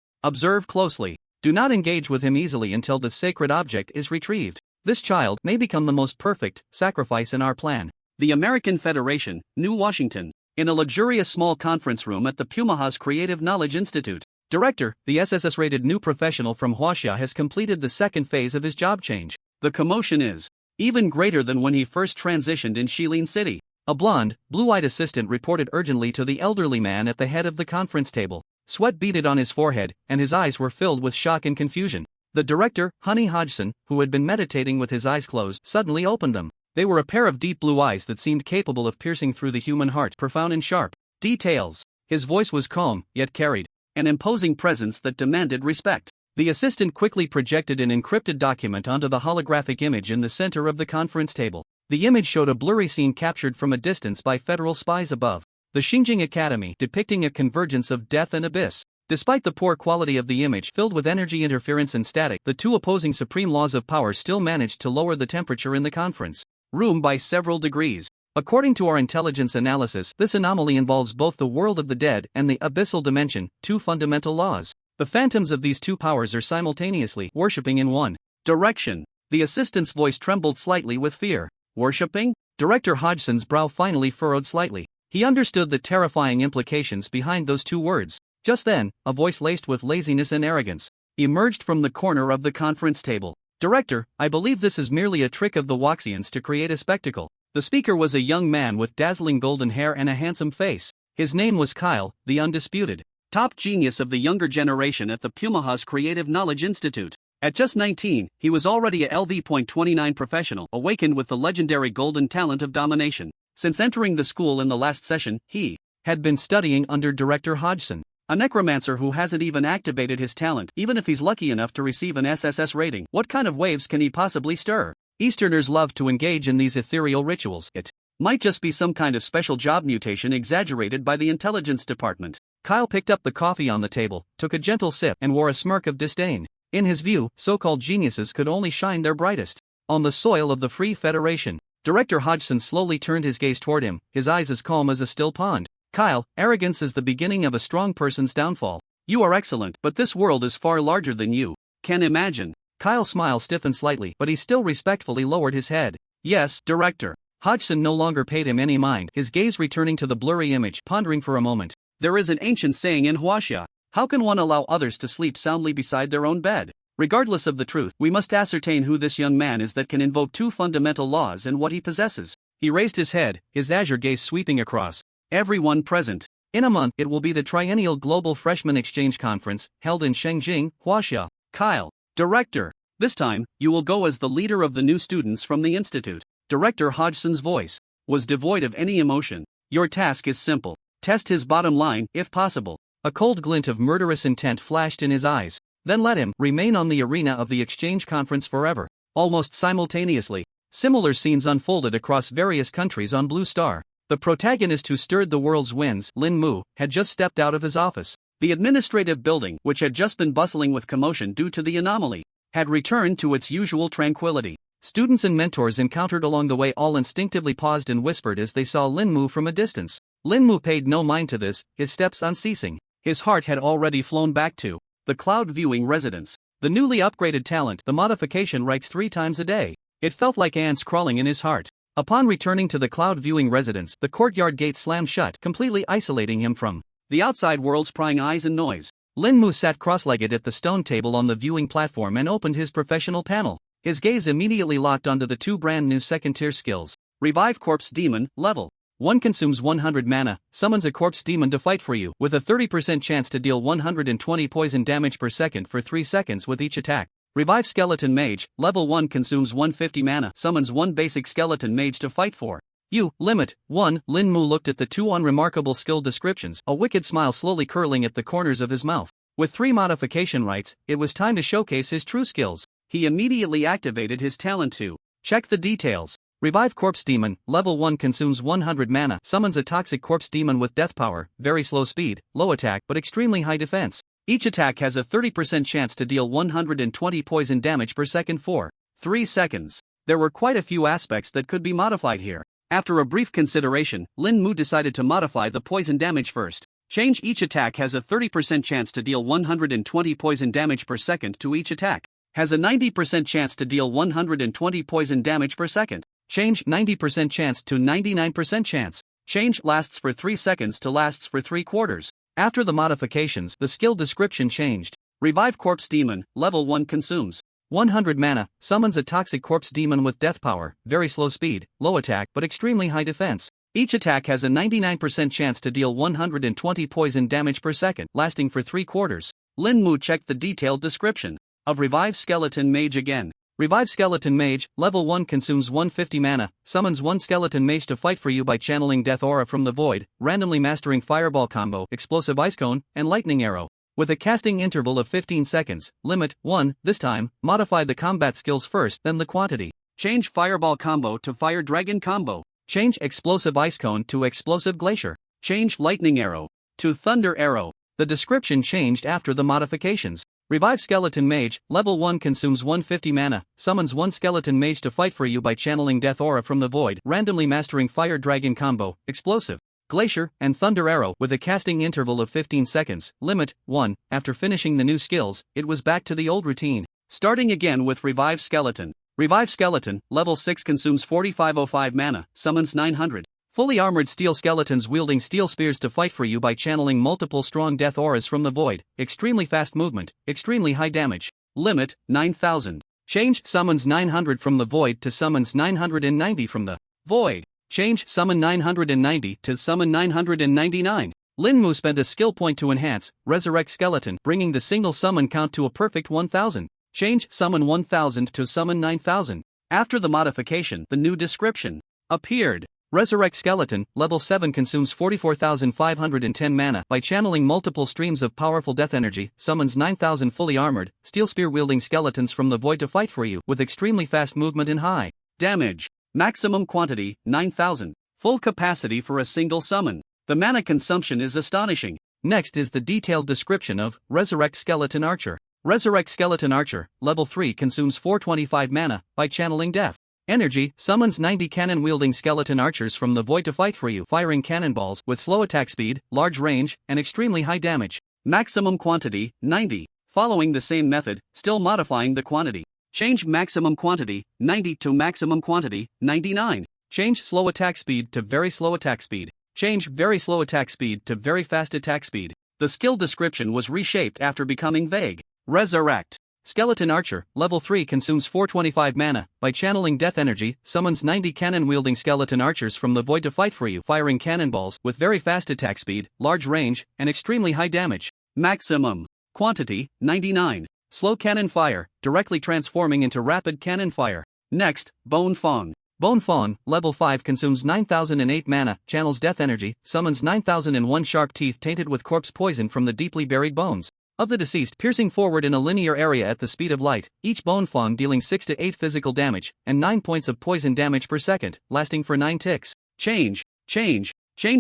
Observe closely. Do not engage with him easily until the sacred object is retrieved. This child may become the most perfect sacrifice in our plan. The American Federation, New Washington. In a luxurious small conference room at the Pumaha's Creative Knowledge Institute. Director, the SSS-rated new professional from Huaxia has completed the second phase of his job change. The commotion is even greater than when he first transitioned in Shilin City. A blonde, blue-eyed assistant reported urgently to the elderly man at the head of the conference table. Sweat beaded on his forehead, and his eyes were filled with shock and confusion. The director, Honey Hodgson, who had been meditating with his eyes closed, suddenly opened them. They were a pair of deep blue eyes that seemed capable of piercing through the human heart, profound and sharp. Details. His voice was calm, yet carried an imposing presence that demanded respect. The assistant quickly projected an encrypted document onto the holographic image in the center of the conference table. The image showed a blurry scene captured from a distance by federal spies above the Xinjiang Academy, depicting a convergence of death and abyss. Despite the poor quality of the image, filled with energy interference and static, the two opposing supreme laws of power still managed to lower the temperature in the conference room by several degrees. According to our intelligence analysis, this anomaly involves both the world of the dead and the abyssal dimension, two fundamental laws. The phantoms of these two powers are simultaneously worshipping in one direction. The assistant's voice trembled slightly with fear. Worshipping? Director Hodgson's brow finally furrowed slightly. He understood the terrifying implications behind those two words. Just then, a voice laced with laziness and arrogance emerged from the corner of the conference table. Director, I believe this is merely a trick of the Waxians to create a spectacle. The speaker was a young man with dazzling golden hair and a handsome face. His name was Kyle, the undisputed top genius of the younger generation at the Pumaha's Creative Knowledge Institute. At just 19, he was already a LV.29 professional, awakened with the legendary golden talent of domination. Since entering the school in the last session, he had been studying under Director Hodgson, a necromancer who hasn't even activated his talent, even if he's lucky enough to receive an SSS rating. What kind of waves can he possibly stir? Easterners love to engage in these ethereal rituals. It might just be some kind of special job mutation exaggerated by the intelligence department. Kyle picked up the coffee on the table, took a gentle sip, and wore a smirk of disdain. In his view, so-called geniuses could only shine their brightest on the soil of the Free Federation. Director Hodgson slowly turned his gaze toward him, his eyes as calm as a still pond. Kyle, arrogance is the beginning of a strong person's downfall. You are excellent, but this world is far larger than you can imagine. Kyle's smile stiffened slightly, but he still respectfully lowered his head. Yes, Director. Hodgson no longer paid him any mind, his gaze returning to the blurry image, pondering for a moment. There is an ancient saying in Huaxia. How can one allow others to sleep soundly beside their own bed? Regardless of the truth, we must ascertain who this young man is that can invoke two fundamental laws and what he possesses. He raised his head, his azure gaze sweeping across everyone present. In a month, it will be the Triennial Global Freshman Exchange Conference, held in Shengjing, Huaxia. Kyle, Director. This time, you will go as the leader of the new students from the Institute. Director Hodgson's voice was devoid of any emotion. Your task is simple. Test his bottom line, if possible. A cold glint of murderous intent flashed in his eyes. Then let him remain on the arena of the exchange conference forever. Almost simultaneously, similar scenes unfolded across various countries on Blue Star. The protagonist who stirred the world's winds, Lin Mu, had just stepped out of his office. The administrative building, which had just been bustling with commotion due to the anomaly, had returned to its usual tranquility. Students and mentors encountered along the way all instinctively paused and whispered as they saw Lin Mu from a distance. Lin Mu paid no mind to this, his steps unceasing. His heart had already flown back to the cloud viewing residence. The newly upgraded talent, the modification, writes 3 times a day. It felt like ants crawling in his heart. Upon returning to the cloud viewing residence, the courtyard gate slammed shut, completely isolating him from the outside world's prying eyes and noise. Lin Mu sat cross-legged at the stone table on the viewing platform and opened his professional panel. His gaze immediately locked onto the 2 brand new second-tier skills. Revive Corpse Demon, level 1 consumes 100 mana, summons a corpse demon to fight for you, with a 30% chance to deal 120 poison damage per second for 3 seconds with each attack. Revive Skeleton Mage, level 1 consumes 150 mana, summons 1 basic skeleton mage to fight for you, limit 1. Lin Mu looked at the 2 unremarkable skill descriptions, a wicked smile slowly curling at the corners of his mouth. With 3 modification rights, it was time to showcase his true skills. He immediately activated his talent to check the details. Revive Corpse Demon, level 1 consumes 100 mana, summons a toxic corpse demon with death power, very slow speed, low attack but extremely high defense. Each attack has a 30% chance to deal 120 poison damage per second for 3 seconds. There were quite a few aspects that could be modified here. After a brief consideration, Lin Mu decided to modify the poison damage first. Change each attack has a 30% chance to deal 120 poison damage per second to each attack. Has a 90% chance to deal 120 poison damage per second. Change 90% chance to 99% chance. Change lasts for 3 seconds to lasts for 3 quarters. After the modifications, the skill description changed. Revive Corpse Demon, level 1 consumes 100 mana, summons a toxic corpse demon with death power, very slow speed, low attack but extremely high defense. Each attack has a 99% chance to deal 120 poison damage per second, lasting for 3 quarters. Lin Mu checked the detailed description of Revive Skeleton Mage again. Revive Skeleton Mage, level 1 consumes 150 mana, summons 1 skeleton mage to fight for you by channeling Death Aura from the void, randomly mastering Fireball combo, Explosive Ice Cone, and Lightning Arrow. With a casting interval of 15 seconds, limit 1, this time, modify the combat skills first, then the quantity. Change Fireball combo to Fire Dragon combo. Change Explosive Ice Cone to Explosive Glacier. Change Lightning Arrow to Thunder Arrow. The description changed after the modifications. Revive Skeleton Mage, level 1 consumes 150 mana, summons 1 skeleton mage to fight for you by channeling Death Aura from the void, randomly mastering Fire Dragon combo, Explosive Glacier, and Thunder Arrow. With a casting interval of 15 seconds, limit 1. After finishing the new skills, it was back to the old routine. Starting again with Revive Skeleton. Revive Skeleton, level 6 consumes 4505 mana, summons 900 fully armored steel skeletons wielding steel spears to fight for you by channeling multiple strong death auras from the void, extremely fast movement, extremely high damage. Limit 9,000. Change summons 900 from the void to summons 990 from the void. Change summon 990 to summon 999. Lin Mu spent a skill point to enhance Resurrect Skeleton, bringing the single summon count to a perfect 1000. Change summon 1000 to summon 9000. After the modification, the new description appeared. Resurrect Skeleton, level 7 consumes 44,510 mana by channeling multiple streams of powerful death energy, summons 9,000 fully armored, steel spear wielding skeletons from the void to fight for you with extremely fast movement and high damage. Maximum quantity 9,000. Full capacity for a single summon. The mana consumption is astonishing. Next is the detailed description of Resurrect Skeleton Archer. Resurrect Skeleton Archer, level 3 consumes 425 mana by channeling death Energy, summons 90 cannon-wielding skeleton archers from the void to fight for you, firing cannonballs with slow attack speed, large range, and extremely high damage. Maximum quantity, 90. Following the same method, still modifying the quantity. Change maximum quantity, 90 to maximum quantity, 99. Change slow attack speed to very slow attack speed. Change very slow attack speed to very fast attack speed. The skill description was reshaped after becoming vague. Resurrect. Skeleton Archer, level 3 consumes 425 mana. By channeling death energy, summons 90 cannon-wielding skeleton archers from the void to fight for you, firing cannonballs with very fast attack speed, large range, and extremely high damage. Maximum quantity, 99. Slow cannon fire, directly transforming into rapid cannon fire. Next, Bone Fong. Bone Fawn, level 5 consumes 9008 mana, channels death energy, summons 9001 sharp teeth tainted with corpse poison from the deeply buried bones of the deceased, piercing forward in a linear area at the speed of light, each Bone Fawn dealing 6 to 8 physical damage, and 9 points of poison damage per second, lasting for 9 ticks. Change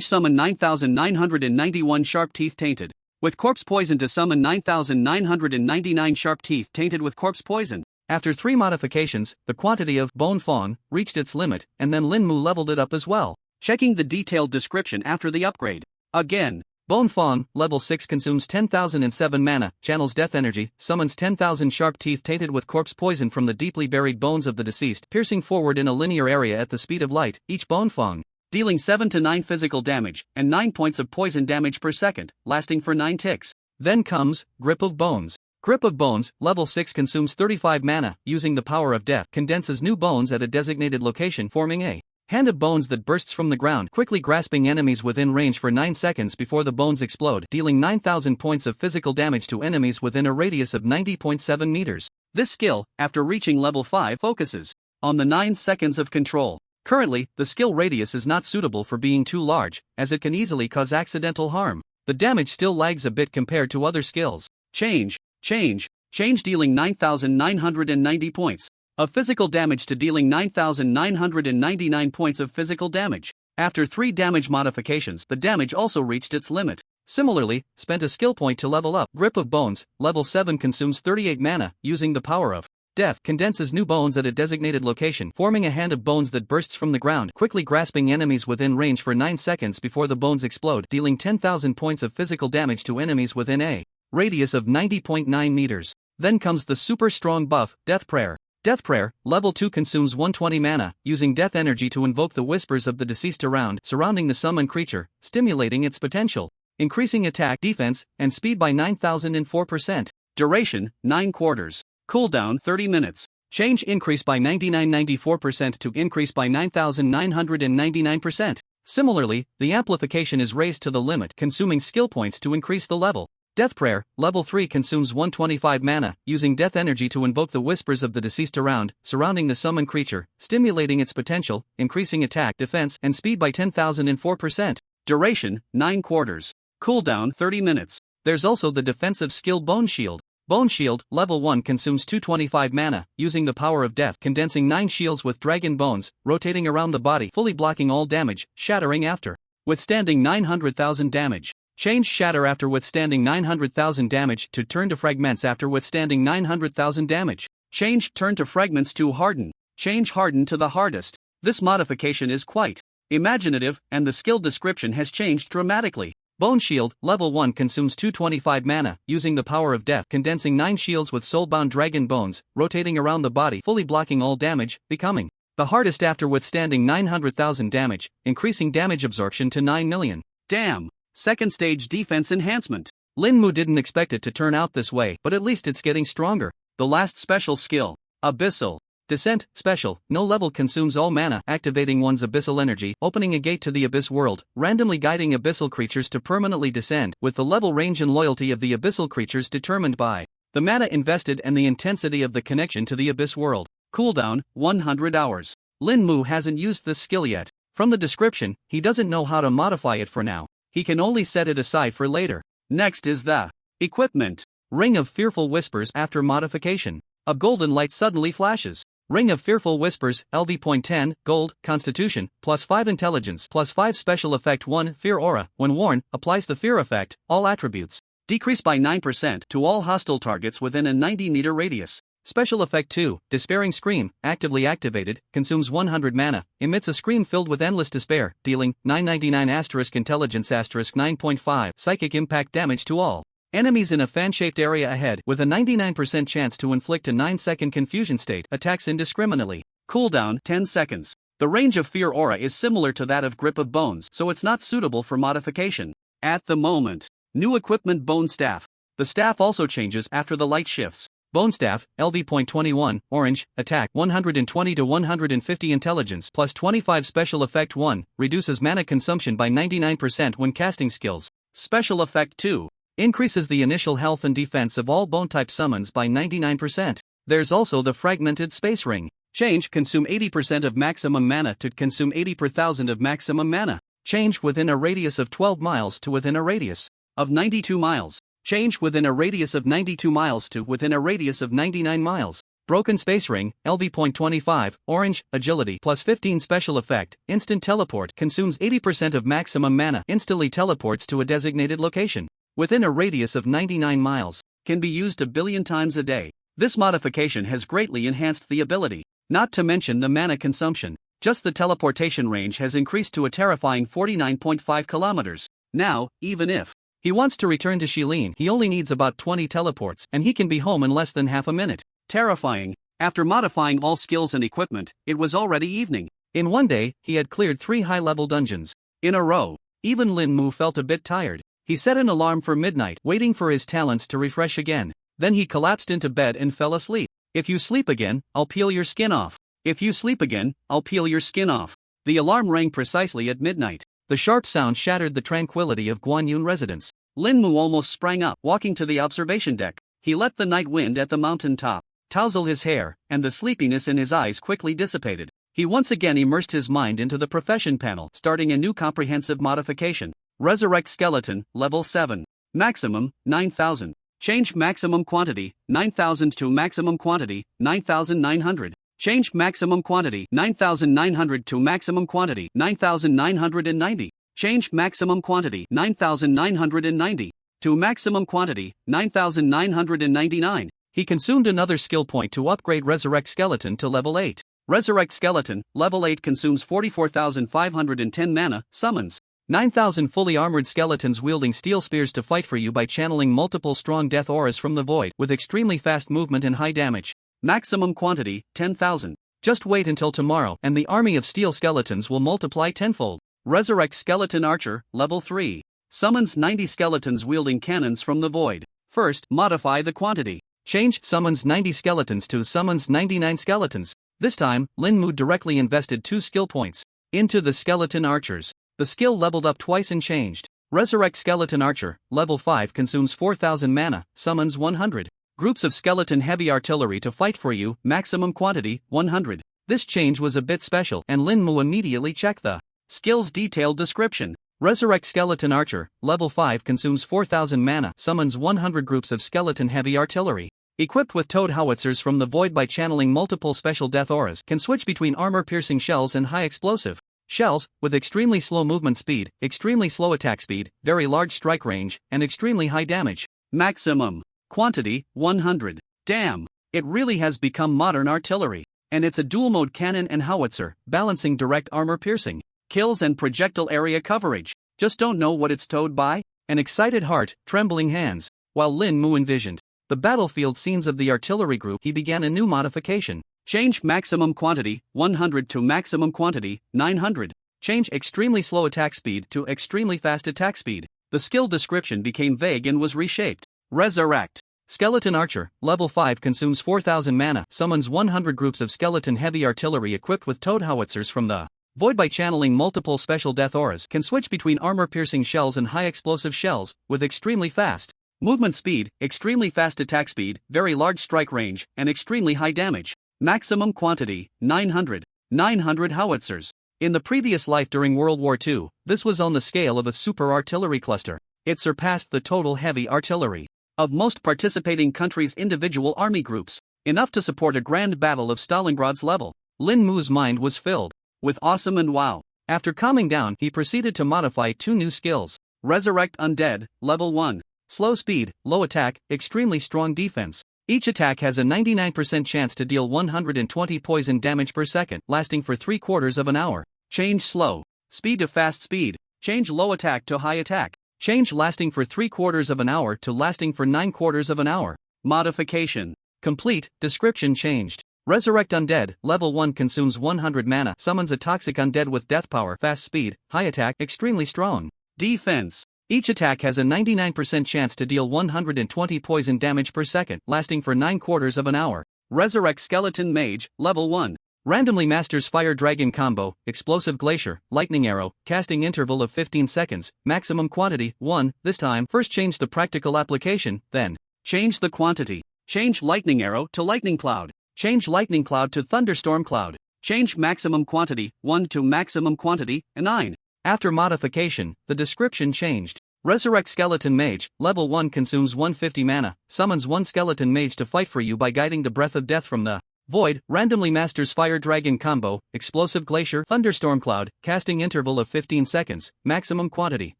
summon 9991 sharp teeth tainted with corpse poison to summon 9999 sharp teeth tainted with corpse poison. After 3 modifications, the quantity of Bone Fawn reached its limit, and then Lin Mu leveled it up as well. Checking the detailed description after the upgrade. Again. Bone Fawn, level 6 consumes 10,007 mana, channels death energy, summons 10,000 sharp teeth tainted with corpse poison from the deeply buried bones of the deceased, piercing forward in a linear area at the speed of light, each Bone Fawn dealing 7 to 9 physical damage and 9 points of poison damage per second, lasting for 9 ticks. Then comes Grip of Bones. Grip of Bones, level 6 consumes 35 mana, using the power of death, condenses new bones at a designated location, forming a hand of bones that bursts from the ground, quickly grasping enemies within range for 9 seconds before the bones explode, dealing 9,000 points of physical damage to enemies within a radius of 90.7 meters. This skill, after reaching level 5, focuses on the 9 seconds of control. Currently, the skill radius is not suitable for being too large, as it can easily cause accidental harm. The damage still lags a bit compared to other skills. Change dealing 9,990 points of physical damage to dealing 9,999 points of physical damage. After 3 damage modifications, the damage also reached its limit. Similarly, spent a skill point to level up. Grip of Bones, level 7 consumes 38 mana, using the power of death, condenses new bones at a designated location, forming a hand of bones that bursts from the ground, quickly grasping enemies within range for 9 seconds before the bones explode, dealing 10,000 points of physical damage to enemies within a radius of 90.9 meters. Then comes the super strong buff, Death Prayer. Death Prayer, level 2 consumes 120 mana, using death energy to invoke the whispers of the deceased surrounding the summoned creature, stimulating its potential, increasing attack, defense, and speed by 9,004%. Duration, 9 quarters. Cooldown, 30 minutes. Change increase by 99.94% to increase by 9,999%. Similarly, the amplification is raised to the limit, consuming skill points to increase the level. Death Prayer, level 3 consumes 125 mana, using death energy to invoke the whispers of the deceased surrounding the summoned creature, stimulating its potential, increasing attack, defense, and speed by 10,004%. Duration, 9 quarters. Cooldown, 30 minutes. There's also the defensive skill Bone Shield. Bone Shield, level 1 consumes 225 mana, using the power of death, condensing 9 shields with dragon bones, rotating around the body, fully blocking all damage, shattering after withstanding 900,000 damage. Change Shatter after withstanding 900,000 damage to Turn to Fragments after withstanding 900,000 damage. Change Turn to Fragments to Harden. Change Harden to the hardest. This modification is quite imaginative, and the skill description has changed dramatically. Bone Shield, level 1 consumes 225 mana, using the power of death, condensing 9 shields with soulbound dragon bones, rotating around the body, fully blocking all damage, becoming the hardest after withstanding 900,000 damage, increasing damage absorption to 9 million. Damn! Second stage defense enhancement. Lin Mu didn't expect it to turn out this way, but at least it's getting stronger. The last special skill, Abyssal Descent, special, no level consumes all mana, activating one's abyssal energy, opening a gate to the abyss world, randomly guiding abyssal creatures to permanently descend, with the level, range and loyalty of the abyssal creatures determined by the mana invested and the intensity of the connection to the abyss world. Cooldown, 100 hours. Lin Mu hasn't used this skill yet. From the description, he doesn't know how to modify it for now. He can only set it aside for later. Next is the equipment. Ring of Fearful Whispers. After modification, a golden light suddenly flashes. Ring of Fearful Whispers, LV.10, Gold, Constitution, +5 Intelligence, +5 Special Effect 1, Fear Aura. When worn, applies the fear effect, all attributes decrease by 9% to all hostile targets within a 90-meter radius. Special Effect 2, Despairing Scream, actively activated, consumes 100 mana, emits a scream filled with endless despair, dealing 999 intelligence 9.5 psychic impact damage to all enemies in a fan-shaped area ahead, with a 99% chance to inflict a 9-second confusion state, attacks indiscriminately. Cooldown 10 seconds. The range of Fear Aura is similar to that of Grip of Bones, so it's not suitable for modification at the moment. New equipment Bone Staff. The staff also changes after the light shifts. Bone Staff, LV.21, Orange, Attack 120 to 150 Intelligence plus 25 Special Effect 1, reduces mana consumption by 99% when casting skills. Special Effect 2, increases the initial health and defense of all Bone-type summons by 99%. There's also the Fragmented Space Ring. Change consume 80% of maximum mana to consume 80 per thousand of maximum mana. Change within a radius of 12 miles to within a radius of 92 miles. Change within a radius of 92 miles to within a radius of 99 miles. Broken Space Ring, LV.25, Orange, Agility plus 15 Special Effect, Instant Teleport consumes 80% of maximum mana, instantly teleports to a designated location within a radius of 99 miles, can be used a billion times a day. This modification has greatly enhanced the ability, not to mention the mana consumption. Just the teleportation range has increased to a terrifying 49.5 kilometers. Now, even if he wants to return to Shilin, he only needs about 20 teleports and he can be home in less than half a minute. Terrifying. After modifying all skills and equipment, it was already evening. In one day, he had cleared 3 high-level dungeons in a row. Even Lin Mu felt a bit tired. He set an alarm for midnight, waiting for his talents to refresh again. Then he collapsed into bed and fell asleep. If you sleep again, I'll peel your skin off. If you sleep again, I'll peel your skin off. The alarm rang precisely at midnight. The sharp sound shattered the tranquility of Guanyun residents. Lin Mu almost sprang up, walking to the observation deck. He let the night wind at the mountain top tousle his hair, and the sleepiness in his eyes quickly dissipated. He once again immersed his mind into the profession panel, starting a new comprehensive modification. Resurrect Skeleton, Level 7. Maximum, 9,000. Change maximum quantity, 9,000 to maximum quantity, 9,900. Change maximum quantity, 9,900 to maximum quantity, 9,990. Change maximum quantity, 9,990. To maximum quantity, 9,999. He consumed another skill point to upgrade Resurrect Skeleton to Level 8. Resurrect Skeleton, Level 8 consumes 44,510 mana, summons 9,000 fully armored skeletons wielding steel spears to fight for you by channeling multiple strong death auras from the void with extremely fast movement and high damage. Maximum quantity, 10,000. Just wait until tomorrow and the army of steel skeletons will multiply tenfold. Resurrect Skeleton Archer, Level 3. Summons 90 skeletons wielding cannons from the void. First, modify the quantity. Change summons 90 skeletons to summons 99 skeletons. This time, Lin Mu directly invested 2 skill points into the skeleton archers. The skill leveled up twice and changed. Resurrect Skeleton Archer, Level 5 consumes 4,000 mana, summons 100 groups of skeleton heavy artillery to fight for you, maximum quantity, 100. This change was a bit special and Lin Mu immediately checked the skill's detailed description. Resurrect Skeleton Archer, Level 5 consumes 4,000 mana, summons 100 groups of skeleton heavy artillery. Equipped with towed howitzers from the void by channeling multiple special death auras, can switch between armor-piercing shells and high-explosive shells, with extremely slow movement speed, extremely slow attack speed, very large strike range, and extremely high damage. Maximum quantity, 100. Damn, it really has become modern artillery. And it's a dual-mode cannon and howitzer, balancing direct armor-piercing kills and projectile area coverage. Just don't know what it's towed by? An excited heart, trembling hands. While Lin Mu envisioned the battlefield scenes of the artillery group, he began a new modification. Change maximum quantity, 100 to maximum quantity, 900. Change extremely slow attack speed to extremely fast attack speed. The skill description became vague and was reshaped. Resurrect Skeleton Archer, Level 5 consumes 4,000 mana, summons 100 groups of skeleton heavy artillery equipped with towed howitzers from the void by channeling multiple special death auras, can switch between armor-piercing shells and high-explosive shells, with extremely fast movement speed, extremely fast attack speed, very large strike range, and extremely high damage. Maximum quantity, 900. 900 howitzers. In the previous life during World War II, this was on the scale of a super artillery cluster. It surpassed the total heavy artillery of most participating countries' individual army groups, enough to support a grand battle of Stalingrad's level. Lin Mu's mind was filled with awesome and wow. After calming down, he proceeded to modify 2 new skills. Resurrect Undead, Level 1. Slow speed, low attack, extremely strong defense. Each attack has a 99% chance to deal 120 poison damage per second, lasting for 3/4 of an hour. Change slow speed to fast speed. Change low attack to high attack. Change lasting for 3/4 of an hour to lasting for 9/4 of an hour. Modification Complete. Description changed. Resurrect Undead, level 1 consumes 100 mana, summons a toxic undead with death power, fast speed, high attack, extremely strong. Defense Each attack has a 99% chance to deal 120 poison damage per second, lasting for 9/4 of an hour. Resurrect Skeleton Mage, level 1. Randomly masters Fire Dragon combo, Explosive Glacier, Lightning Arrow, casting interval of 15 seconds, maximum quantity, 1, this time. First change the practical application, then change the quantity. Change Lightning Arrow to Lightning Cloud. Change Lightning Cloud to Thunderstorm Cloud. Change maximum quantity, 1 to maximum quantity, 9. After modification, the description changed. Resurrect Skeleton Mage, level 1 consumes 150 mana, summons one Skeleton Mage to fight for you by guiding the Breath of Death from the Void, randomly masters Fire Dragon combo, Explosive Glacier, Thunderstorm Cloud, casting interval of 15 seconds, maximum quantity,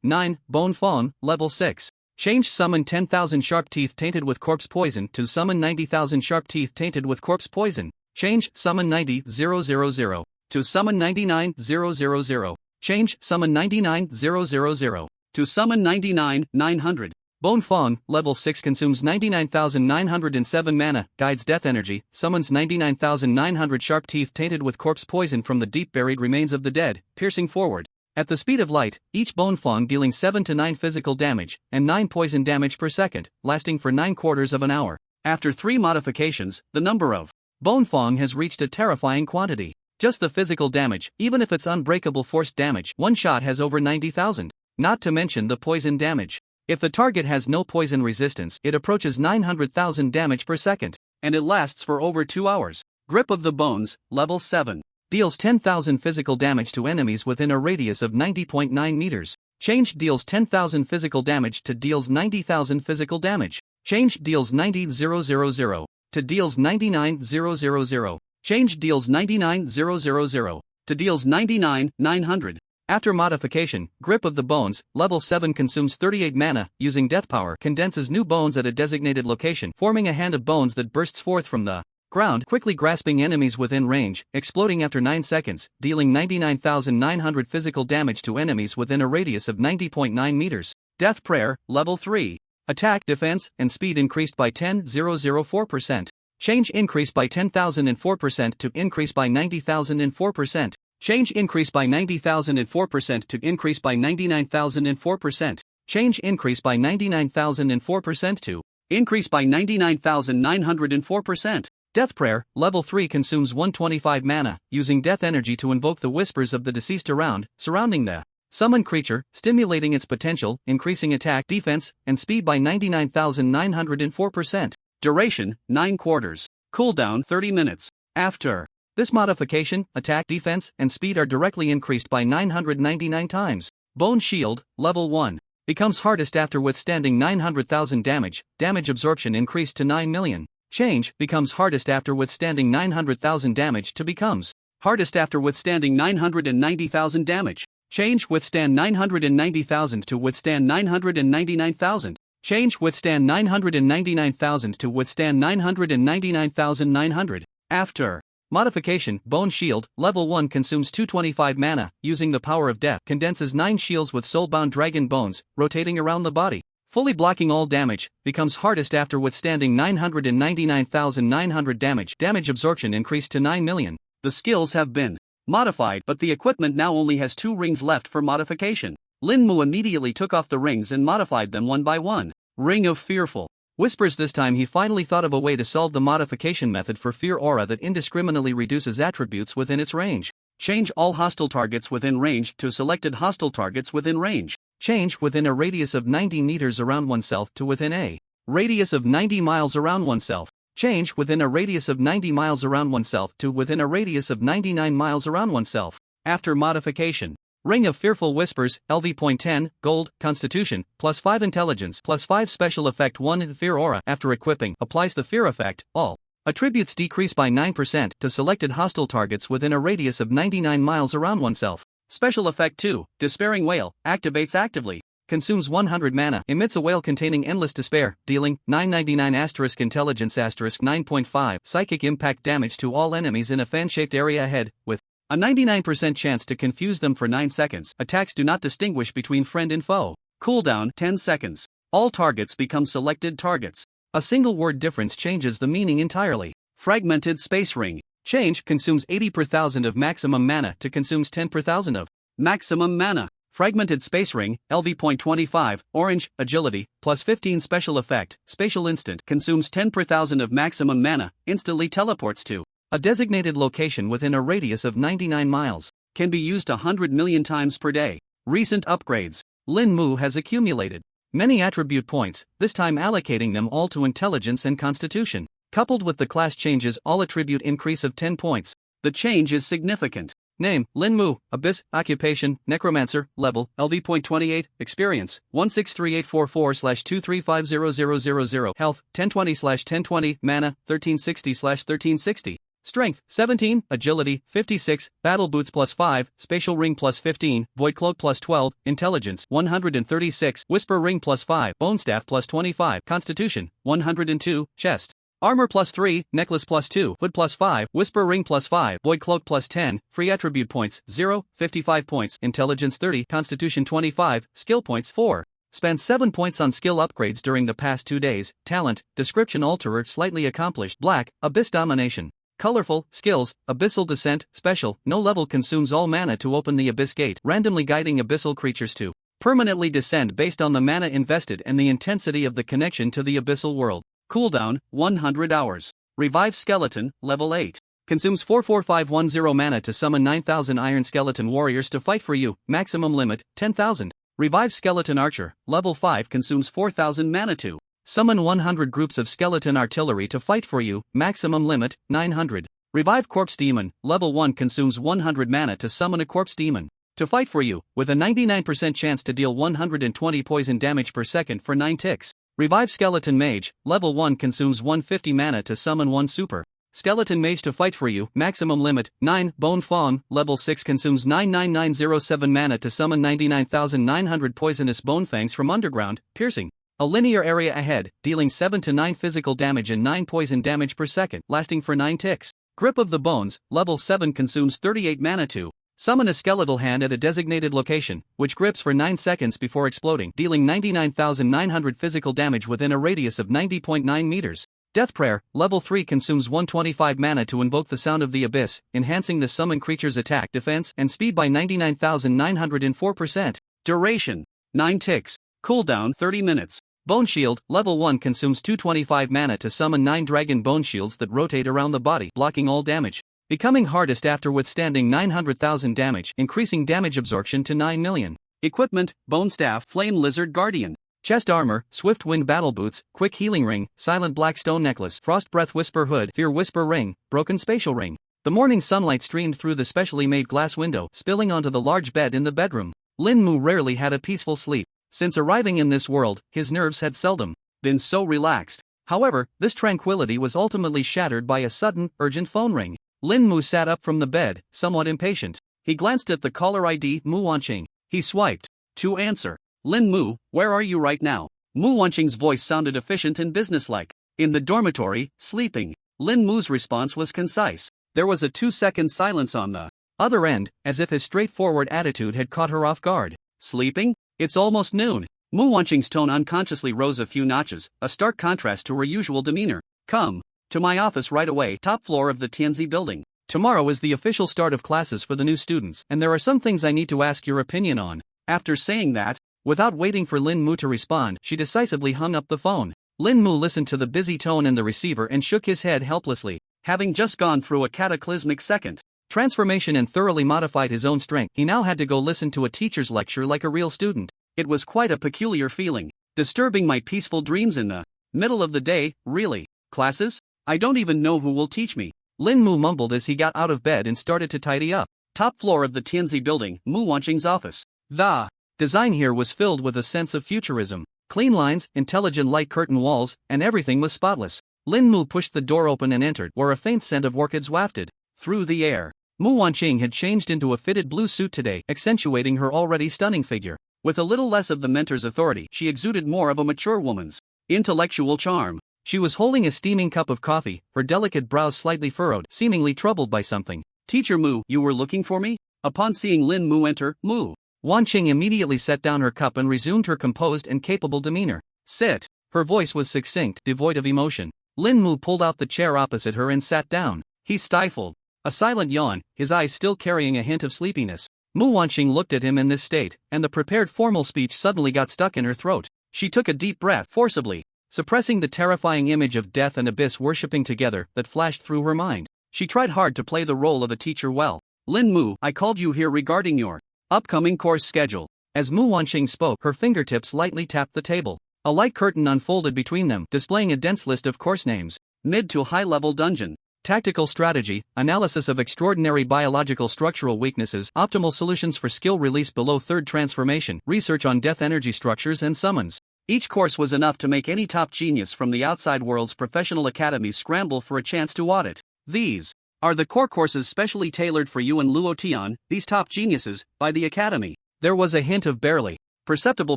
9, Bone Fawn, level 6. Change summon 10,000 Sharp Teeth tainted with Corpse Poison to summon 90,000 Sharp Teeth tainted with Corpse Poison. Change summon 90,000 to summon 99,000. Change summon 99,000 to summon 99,900. Bone Fawn, level 6 consumes 99,907 mana, guides death energy, summons 99,900 Sharp Teeth tainted with Corpse Poison from the deep buried remains of the dead, piercing forward. At the speed of light, each Bone Fawn dealing 7 to 9 physical damage, and 9 poison damage per second, lasting for 9/4 of an hour. After 3 modifications, the number of Bone Fawn has reached a terrifying quantity. Just the physical damage, even if it's unbreakable forced damage, one shot has over 90,000. Not to mention the poison damage. If the target has no poison resistance, it approaches 900,000 damage per second. And it lasts for over 2 hours. Grip of the Bones, level 7. Deals 10,000 physical damage to enemies within a radius of 90.9 meters. Change deals 10,000 physical damage to deals 90,000 physical damage. Change deals 90,000 to deals 99,000. Change deals 99,000 to deals 99,900. After modification, Grip of the Bones, level 7 consumes 38 mana, using death power, condenses new bones at a designated location, forming a hand of bones that bursts forth from the ground, quickly grasping enemies within range, exploding after 9 seconds, dealing 99,900 physical damage to enemies within a radius of 90.9 meters. Death Prayer, level 3. Attack, defense, and speed increased by 10,004%. Change increased by 10,004% to increase by 90,004%. Change increase by 90,004% to increase by 99,004%. Change increase by 99,004% to increase by 99,904%. Death Prayer, level 3 consumes 125 mana, using death energy to invoke the whispers of the deceased surrounding the summoned creature, stimulating its potential, increasing attack, defense, and speed by 99,904%. Duration, 9/4. Cooldown, 30 minutes. After this modification, attack, defense, and speed are directly increased by 999 times. Bone Shield, level 1. Becomes hardest after withstanding 900,000 damage, damage absorption increased to 9 million. Change, becomes hardest after withstanding 900,000 damage to becomes hardest after withstanding 990,000 damage. Change, withstand 990,000 to withstand 999,000. Change, withstand 999,000 to withstand 999,900. After modification, Bone Shield, level 1 consumes 225 mana, using the power of death, condenses 9 shields with soulbound dragon bones, rotating around the body, fully blocking all damage, becomes hardest after withstanding 999,900 damage, damage absorption increased to 9 million. The skills have been modified, but the equipment now only has 2 rings left for modification. Lin Mu immediately took off the rings and modified them one by one. Ring of Fearful Whispers. This time he finally thought of a way to solve the modification method for Fear Aura that indiscriminately reduces attributes within its range. Change all hostile targets within range to selected hostile targets within range. Change within a radius of 90 meters around oneself to within a radius of 90 miles around oneself. Change within a radius of 90 miles around oneself to within a radius of 99 miles around oneself. After modification, Ring of Fearful Whispers, LV.10, Gold, Constitution, +5 Intelligence, +5 Special Effect 1 Fear Aura. After equipping, applies the Fear Effect, all attributes decrease by 9% to selected hostile targets within a radius of 99 miles around oneself. Special Effect 2, Despairing Wail, activates actively. consumes 100 mana, emits a wail containing endless despair, dealing 999 intelligence 9.5 psychic impact damage to all enemies in a fan-shaped area ahead, with a 99% chance to confuse them for 9 seconds. Attacks do not distinguish between friend and foe. Cooldown 10 seconds. All targets become selected targets. A single word difference changes the meaning entirely. Fragmented Space Ring. Change consumes 80 per thousand of maximum mana to consumes 10 per thousand of maximum mana. Fragmented Space Ring, LV.25, Orange, Agility, plus 15 Special Effect, Spatial Instant, consumes 10 per thousand of maximum mana, instantly teleports to a designated location within a radius of 99 miles. Can be used 100 million times per day. Recent upgrades. Lin Mu has accumulated many attribute points, this time allocating them all to Intelligence and Constitution. Coupled with the class changes, all attribute increase of 10 points. The change is significant. Name, Lin Mu, Abyss, Occupation, Necromancer, Level, LV.28, Experience, 16384/2350000, Health, 1020/1020, Mana, 1360/1360. Strength, 17, Agility, 56, Battle Boots plus 5, Spatial Ring plus 15, Void Cloak plus 12, Intelligence, 136, Whisper Ring plus 5, Bone Staff plus 25, Constitution, 102, Chest. Armor plus 3, Necklace plus 2, Hood plus 5, Whisper Ring plus 5, Void Cloak plus 10, Free Attribute Points, 0, 55 points, Intelligence 30, Constitution 25, Skill Points 4. Spent 7 points on skill upgrades during the past 2 days, Talent, Description Alterer slightly accomplished, Black, Abyss Domination. Colorful, Skills, Abyssal Descent, Special, no level consumes all mana to open the Abyss Gate, randomly guiding abyssal creatures to permanently descend based on the mana invested and the intensity of the connection to the abyssal world. Cooldown, 100 hours. Revive Skeleton, Level 8. Consumes 44510 mana to summon 9000 Iron Skeleton Warriors to fight for you, maximum limit, 10,000. Revive Skeleton Archer, Level 5 consumes 4000 mana to summon 100 groups of Skeleton Artillery to fight for you, maximum limit, 900. Revive Corpse Demon, Level 1 consumes 100 mana to summon a Corpse Demon to fight for you, with a 99% chance to deal 120 poison damage per second for 9 ticks. Revive Skeleton Mage, Level 1 consumes 150 mana to summon 1 Super Skeleton Mage to fight for you, maximum limit, 9. Bone Fawn, Level 6 consumes 99907 mana to summon 99,900 poisonous Bone Fangs from underground, piercing a linear area ahead, dealing 7 to 9 physical damage and 9 poison damage per second, lasting for 9 ticks. Grip of the Bones, Level 7 consumes 38 mana to summon a skeletal hand at a designated location, which grips for 9 seconds before exploding, dealing 99,900 physical damage within a radius of 90.9 meters. Death Prayer, Level 3 consumes 125 mana to invoke the Sound of the Abyss, enhancing the summoned creature's attack, defense, and speed by 99,904%. Duration, 9 ticks. Cooldown 30 minutes. Bone Shield, Level 1 consumes 225 mana to summon 9 dragon bone shields that rotate around the body, blocking all damage. Becoming hardest after withstanding 900,000 damage, increasing damage absorption to 9 million. Equipment, Bone Staff, Flame Lizard Guardian. Chest Armor, Swift Wind Battle Boots, Quick Healing Ring, Silent Black Stone Necklace, Frost Breath Whisper Hood, Fear Whisper Ring, Broken Spatial Ring. The morning sunlight streamed through the specially made glass window, spilling onto the large bed in the bedroom. Lin Mu rarely had a peaceful sleep. Since arriving in this world, his nerves had seldom been so relaxed. However, this tranquility was ultimately shattered by a sudden, urgent phone ring. Lin Mu sat up from the bed, somewhat impatient. He glanced at the caller ID, Mu Wanqing. He swiped to answer. Lin Mu, where are you right now? Mu Wanqing's voice sounded efficient and businesslike. In the dormitory, sleeping. Lin Mu's response was concise. There was a 2-second silence on the other end, as if his straightforward attitude had caught her off guard. Sleeping? It's almost noon. Mu Wanqing's tone unconsciously rose a few notches, a stark contrast to her usual demeanor. Come to my office right away, top floor of the Tianzi building. Tomorrow is the official start of classes for the new students, and there are some things I need to ask your opinion on. After saying that, without waiting for Lin Mu to respond, she decisively hung up the phone. Lin Mu listened to the busy tone in the receiver and shook his head helplessly. Having just gone through a cataclysmic second transformation and thoroughly modified his own strength, he now had to go listen to a teacher's lecture like a real student. It was quite a peculiar feeling. Disturbing my peaceful dreams in the middle of the day, really. Classes? I don't even know who will teach me. Lin Mu mumbled as he got out of bed and started to tidy up. Top floor of the Tianzi building, Mu Wanqing's office. The design here was filled with a sense of futurism. Clean lines, intelligent light curtain walls, and everything was spotless. Lin Mu pushed the door open and entered, where a faint scent of orchids wafted through the air. Mu Wanqing had changed into a fitted blue suit today, accentuating her already stunning figure. With a little less of the mentor's authority, she exuded more of a mature woman's intellectual charm. She was holding a steaming cup of coffee, her delicate brows slightly furrowed, seemingly troubled by something. Teacher Mu, you were looking for me? Upon seeing Lin Mu enter, Mu Wanqing immediately set down her cup and resumed her composed and capable demeanor. Sit. Her voice was succinct, devoid of emotion. Lin Mu pulled out the chair opposite her and sat down. He stifled a silent yawn, his eyes still carrying a hint of sleepiness. Mu Wanqing looked at him in this state, and the prepared formal speech suddenly got stuck in her throat. She took a deep breath, forcibly suppressing the terrifying image of death and abyss worshipping together that flashed through her mind. She tried hard to play the role of a teacher well. Lin Mu, I called you here regarding your upcoming course schedule. As Mu Wanqing spoke, her fingertips lightly tapped the table. A light curtain unfolded between them, displaying a dense list of course names. Mid to high-level dungeon. Tactical strategy, analysis of extraordinary biological structural weaknesses, optimal solutions for skill release below third transformation, research on death energy structures and summons. Each course was enough to make any top genius from the outside world's professional academies scramble for a chance to audit. These are the core courses specially tailored for you and Luo Tian, these top geniuses, by the academy. There was a hint of barely perceptible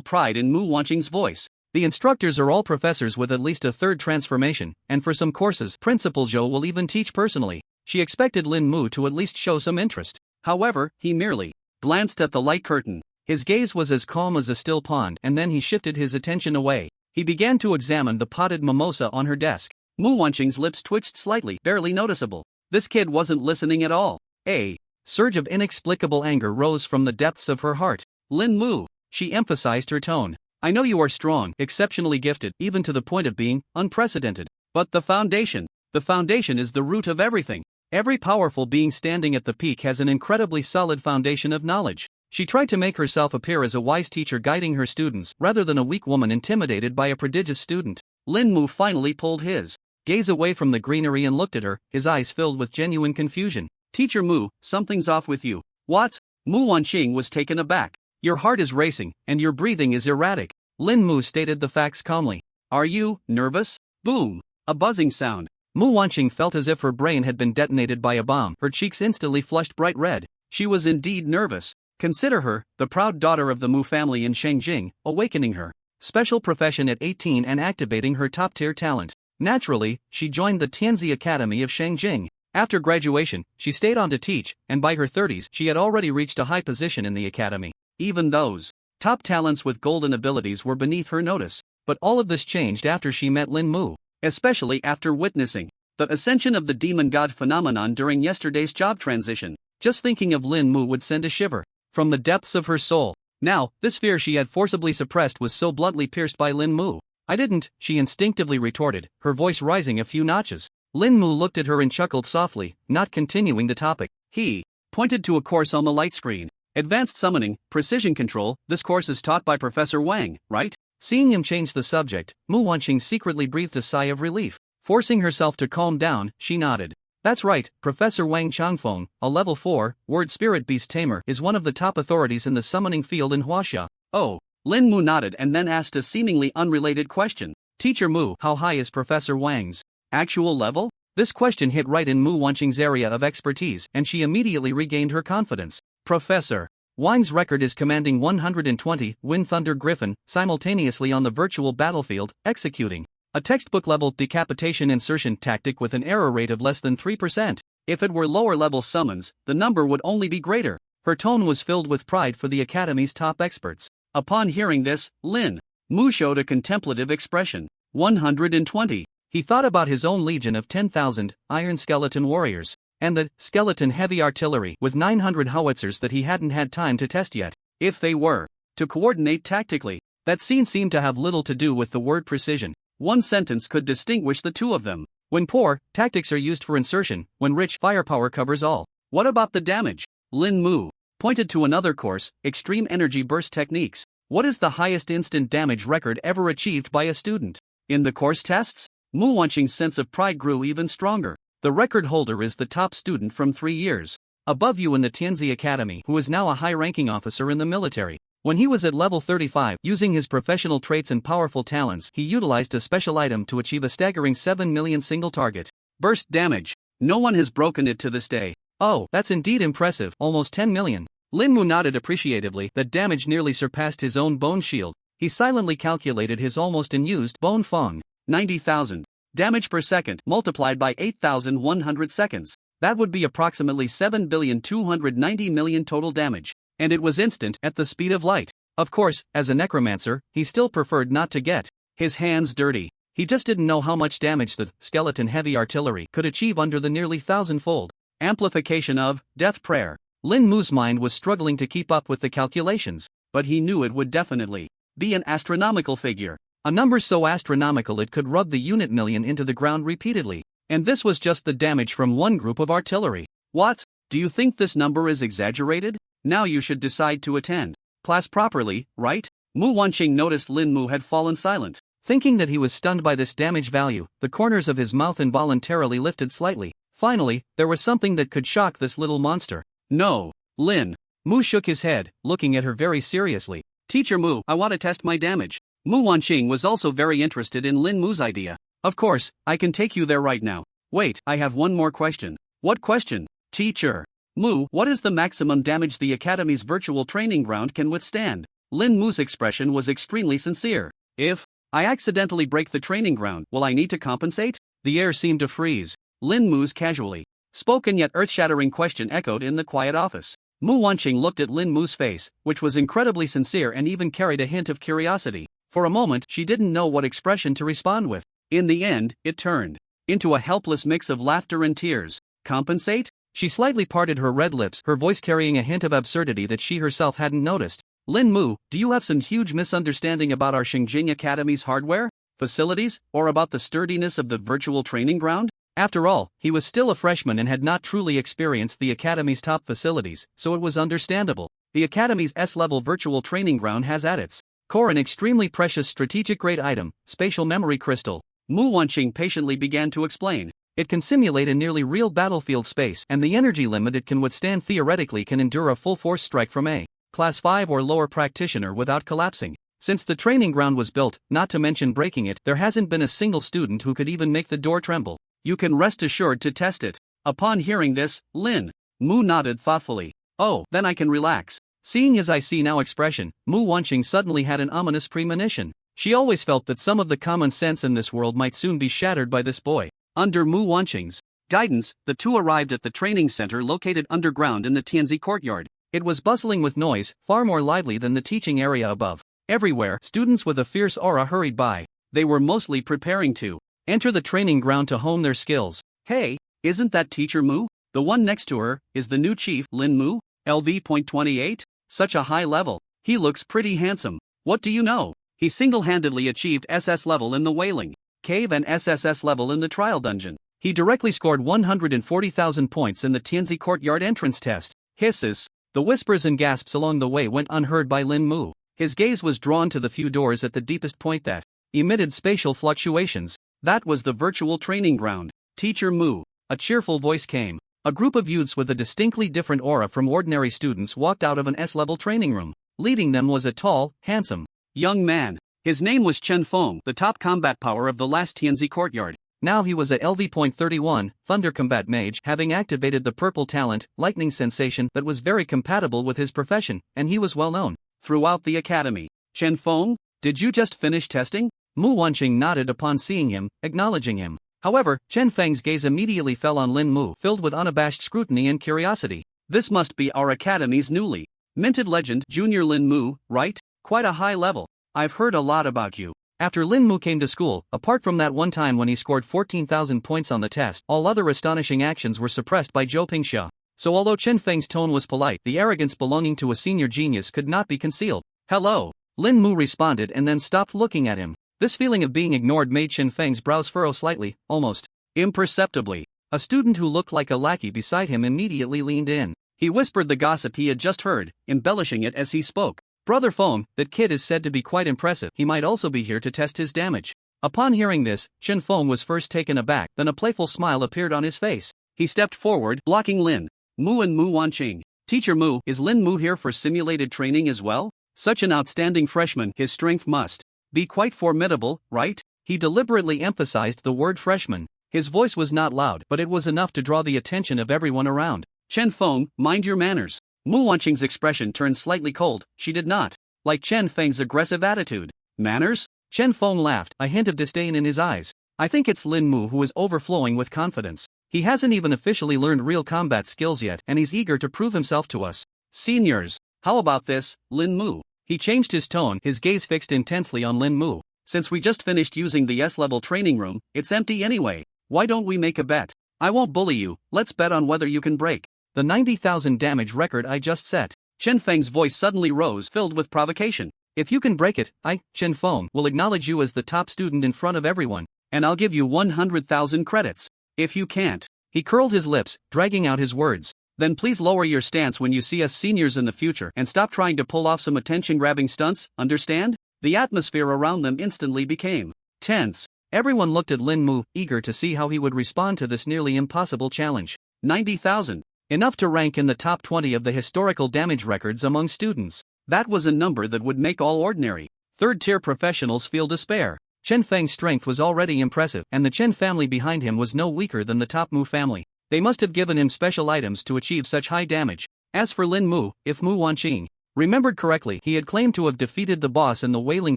pride in Mu Wanqing's voice. The instructors are all professors with at least a third transformation, and for some courses, Principal Zhou will even teach personally. She expected Lin Mu to at least show some interest. However, he merely glanced at the light curtain. His gaze was as calm as a still pond, and then he shifted his attention away. He began to examine the potted mimosa on her desk. Mu Wanqing's lips twitched slightly, barely noticeable. This kid wasn't listening at all. A surge of inexplicable anger rose from the depths of her heart. Lin Mu, she emphasized her tone. I know you are strong, exceptionally gifted, even to the point of being unprecedented. But the foundation is the root of everything. Every powerful being standing at the peak has an incredibly solid foundation of knowledge. She tried to make herself appear as a wise teacher guiding her students, rather than a weak woman intimidated by a prodigious student. Lin Mu finally pulled his gaze away from the greenery and looked at her, his eyes filled with genuine confusion. Teacher Mu, something's off with you. What? Mu Wanqing was taken aback. Your heart is racing, and your breathing is erratic. Lin Mu stated the facts calmly. Are you nervous? Boom! A buzzing sound. Mu Wanqing felt as if her brain had been detonated by a bomb. Her cheeks instantly flushed bright red. She was indeed nervous. Consider her, the proud daughter of the Mu family in Shengjing, awakening her special profession at 18 and activating her top-tier talent. Naturally, she joined the Tianzi Academy of Shengjing. After graduation, she stayed on to teach, and by her 30s, she had already reached a high position in the academy. Even those top talents with golden abilities were beneath her notice. But all of this changed after she met Lin Mu. Especially after witnessing the ascension of the demon god phenomenon during yesterday's job transition. Just thinking of Lin Mu would send a shiver from the depths of her soul. Now, this fear she had forcibly suppressed was so bluntly pierced by Lin Mu. I didn't, she instinctively retorted, her voice rising a few notches. Lin Mu looked at her and chuckled softly, not continuing the topic. He pointed to a course on the light screen. Advanced Summoning, Precision Control. This course is taught by Professor Wang, right? Seeing him change the subject, Mu Wanqing secretly breathed a sigh of relief. Forcing herself to calm down, she nodded. That's right, Professor Wang Changfeng, a level 4, word spirit beast tamer, is one of the top authorities in the summoning field in Huaxia. Oh, Lin Mu nodded and then asked a seemingly unrelated question. Teacher Mu, how high is Professor Wang's actual level? This question hit right in Mu Wanqing's area of expertise, and she immediately regained her confidence. Professor Wang's record is commanding 120 Wind Thunder Griffin simultaneously on the virtual battlefield, executing a textbook-level decapitation insertion tactic with an error rate of less than 3%. If it were lower-level summons, the number would only be greater. Her tone was filled with pride for the Academy's top experts. Upon hearing this, Lin Mu showed a contemplative expression. 120. He thought about his own legion of 10,000 iron skeleton warriors, and the skeleton heavy artillery with 900 howitzers that he hadn't had time to test yet. If they were to coordinate tactically, that scene seemed to have little to do with the word precision. One sentence could distinguish the two of them. When poor, tactics are used for insertion. When rich, firepower covers all. What about the damage? Lin Mu pointed to another course, Extreme Energy Burst Techniques. What is the highest instant damage record ever achieved by a student? In the course tests? Mu Wanqing's sense of pride grew even stronger. The record holder is the top student from 3 years above you in the Tianzi Academy, who is now a high-ranking officer in the military. When he was at level 35, using his professional traits and powerful talents, he utilized a special item to achieve a staggering 7 million single target burst damage. No one has broken it to this day. Oh, that's indeed impressive, almost 10 million. Lin Mu nodded appreciatively. That damage nearly surpassed his own bone shield. He silently calculated his almost unused bone fong. 90,000 damage per second multiplied by 8,100 seconds. That would be approximately 7,290,000,000 total damage. And it was instant at the speed of light. Of course, as a necromancer, he still preferred not to get his hands dirty. He just didn't know how much damage the skeleton heavy artillery could achieve under the nearly 1,000-fold amplification of death prayer. Lin Mu's mind was struggling to keep up with the calculations, but he knew it would definitely be an astronomical figure. A number so astronomical it could rub the unit million into the ground repeatedly. And this was just the damage from one group of artillery. What? Do you think this number is exaggerated? Now you should decide to attend class properly, right? Mu Wanqing noticed Lin Mu had fallen silent. Thinking that he was stunned by this damage value, the corners of his mouth involuntarily lifted slightly. Finally, there was something that could shock this little monster. No, Lin. Mu shook his head, looking at her very seriously. Teacher Mu, I want to test my damage. Mu Wanqing was also very interested in Lin Mu's idea. Of course, I can take you there right now. Wait, I have one more question. What question? Teacher Mu, what is the maximum damage the Academy's virtual training ground can withstand? Lin Mu's expression was extremely sincere. If I accidentally break the training ground, will I need to compensate? The air seemed to freeze. Lin Mu's casually spoken yet earth-shattering question echoed in the quiet office. Mu Wanqing looked at Lin Mu's face, which was incredibly sincere and even carried a hint of curiosity. For a moment, she didn't know what expression to respond with. In the end, it turned into a helpless mix of laughter and tears. Compensate? She slightly parted her red lips, her voice carrying a hint of absurdity that she herself hadn't noticed. Lin Mu, do you have some huge misunderstanding about our Xingjing Academy's hardware, facilities, or about the sturdiness of the virtual training ground? After all, he was still a freshman and had not truly experienced the Academy's top facilities, so it was understandable. The Academy's S-level virtual training ground has at its core an extremely precious strategic-grade item, spatial memory crystal. Mu Wanqing patiently began to explain. It can simulate a nearly real battlefield space, and the energy limit it can withstand theoretically can endure a full-force strike from a Class 5 or lower practitioner without collapsing. Since the training ground was built, not to mention breaking it, there hasn't been a single student who could even make the door tremble. You can rest assured to test it. Upon hearing this, Lin Mu nodded thoughtfully. Oh, then I can relax. Seeing his I see now expression, Mu Wanqing suddenly had an ominous premonition. She always felt that some of the common sense in this world might soon be shattered by this boy. Under Mu Wanqing's guidance, the two arrived at the training center located underground in the Tianzi courtyard. It was bustling with noise, far more lively than the teaching area above. Everywhere, students with a fierce aura hurried by. They were mostly preparing to enter the training ground to hone their skills. Hey, isn't that Teacher Mu? The one next to her is the new chief, Lin Mu, LV.28? Such a high level. He looks pretty handsome. What do you know? He single-handedly achieved SS level in the Wailing Cave and SSS level in the Trial Dungeon. He directly scored 140,000 points in the Tianzi courtyard entrance test. Hisses. The whispers and gasps along the way went unheard by Lin Mu. His gaze was drawn to the few doors at the deepest point that emitted spatial fluctuations. That was the virtual training ground. Teacher Mu. A cheerful voice came. A group of youths with a distinctly different aura from ordinary students walked out of an S-level training room. Leading them was a tall, handsome young man. His name was Chen Feng, the top combat power of the last Tianzi courtyard. Now he was a LV.31, Thunder Combat Mage, having activated the purple talent, lightning sensation that was very compatible with his profession, and he was well known throughout the academy. Chen Feng, did you just finish testing? Mu Wanqing nodded upon seeing him, acknowledging him. However, Chen Feng's gaze immediately fell on Lin Mu, filled with unabashed scrutiny and curiosity. This must be our academy's newly minted legend, Junior Lin Mu, right? Quite a high level. I've heard a lot about you. After Lin Mu came to school, apart from that one time when he scored 14,000 points on the test, all other astonishing actions were suppressed by Zhou Pingxia. So although Chen Feng's tone was polite, the arrogance belonging to a senior genius could not be concealed. Hello, Lin Mu responded and then stopped looking at him. This feeling of being ignored made Chen Feng's brows furrow slightly, almost imperceptibly. A student who looked like a lackey beside him immediately leaned in. He whispered the gossip he had just heard, embellishing it as he spoke. Brother Feng, that kid is said to be quite impressive. He might also be here to test his damage. Upon hearing this, Chen Feng was first taken aback, then a playful smile appeared on his face. He stepped forward, blocking Lin Mu and Mu Wanqing. Teacher Mu, is Lin Mu here for simulated training as well? Such an outstanding freshman, his strength must be quite formidable, right? He deliberately emphasized the word freshman. His voice was not loud, but it was enough to draw the attention of everyone around. Chen Feng, mind your manners. Mu Wanqing's expression turned slightly cold. She did not like Chen Feng's aggressive attitude. Manners? Chen Feng laughed, a hint of disdain in his eyes. I think it's Lin Mu who is overflowing with confidence. He hasn't even officially learned real combat skills yet, and he's eager to prove himself to us. Seniors, how about this, Lin Mu? He changed his tone, his gaze fixed intensely on Lin Mu. Since we just finished using the S-level training room, it's empty anyway. Why don't we make a bet? I won't bully you, let's bet on whether you can break the 90,000 damage record I just set. Chen Feng's voice suddenly rose, filled with provocation. If you can break it, I, Chen Feng, will acknowledge you as the top student in front of everyone. And I'll give you 100,000 credits. If you can't. He curled his lips, dragging out his words. Then please lower your stance when you see us seniors in the future and stop trying to pull off some attention-grabbing stunts, understand? The atmosphere around them instantly became tense. Everyone looked at Lin Mu, eager to see how he would respond to this nearly impossible challenge. 90,000. Enough to rank in the top 20 of the historical damage records among students. That was a number that would make all ordinary third-tier professionals feel despair. Chen Feng's strength was already impressive, and the Chen family behind him was no weaker than the top Mu family. They must have given him special items to achieve such high damage. As for Lin Mu, if Mu Wanqing remembered correctly, he had claimed to have defeated the boss in the Wailing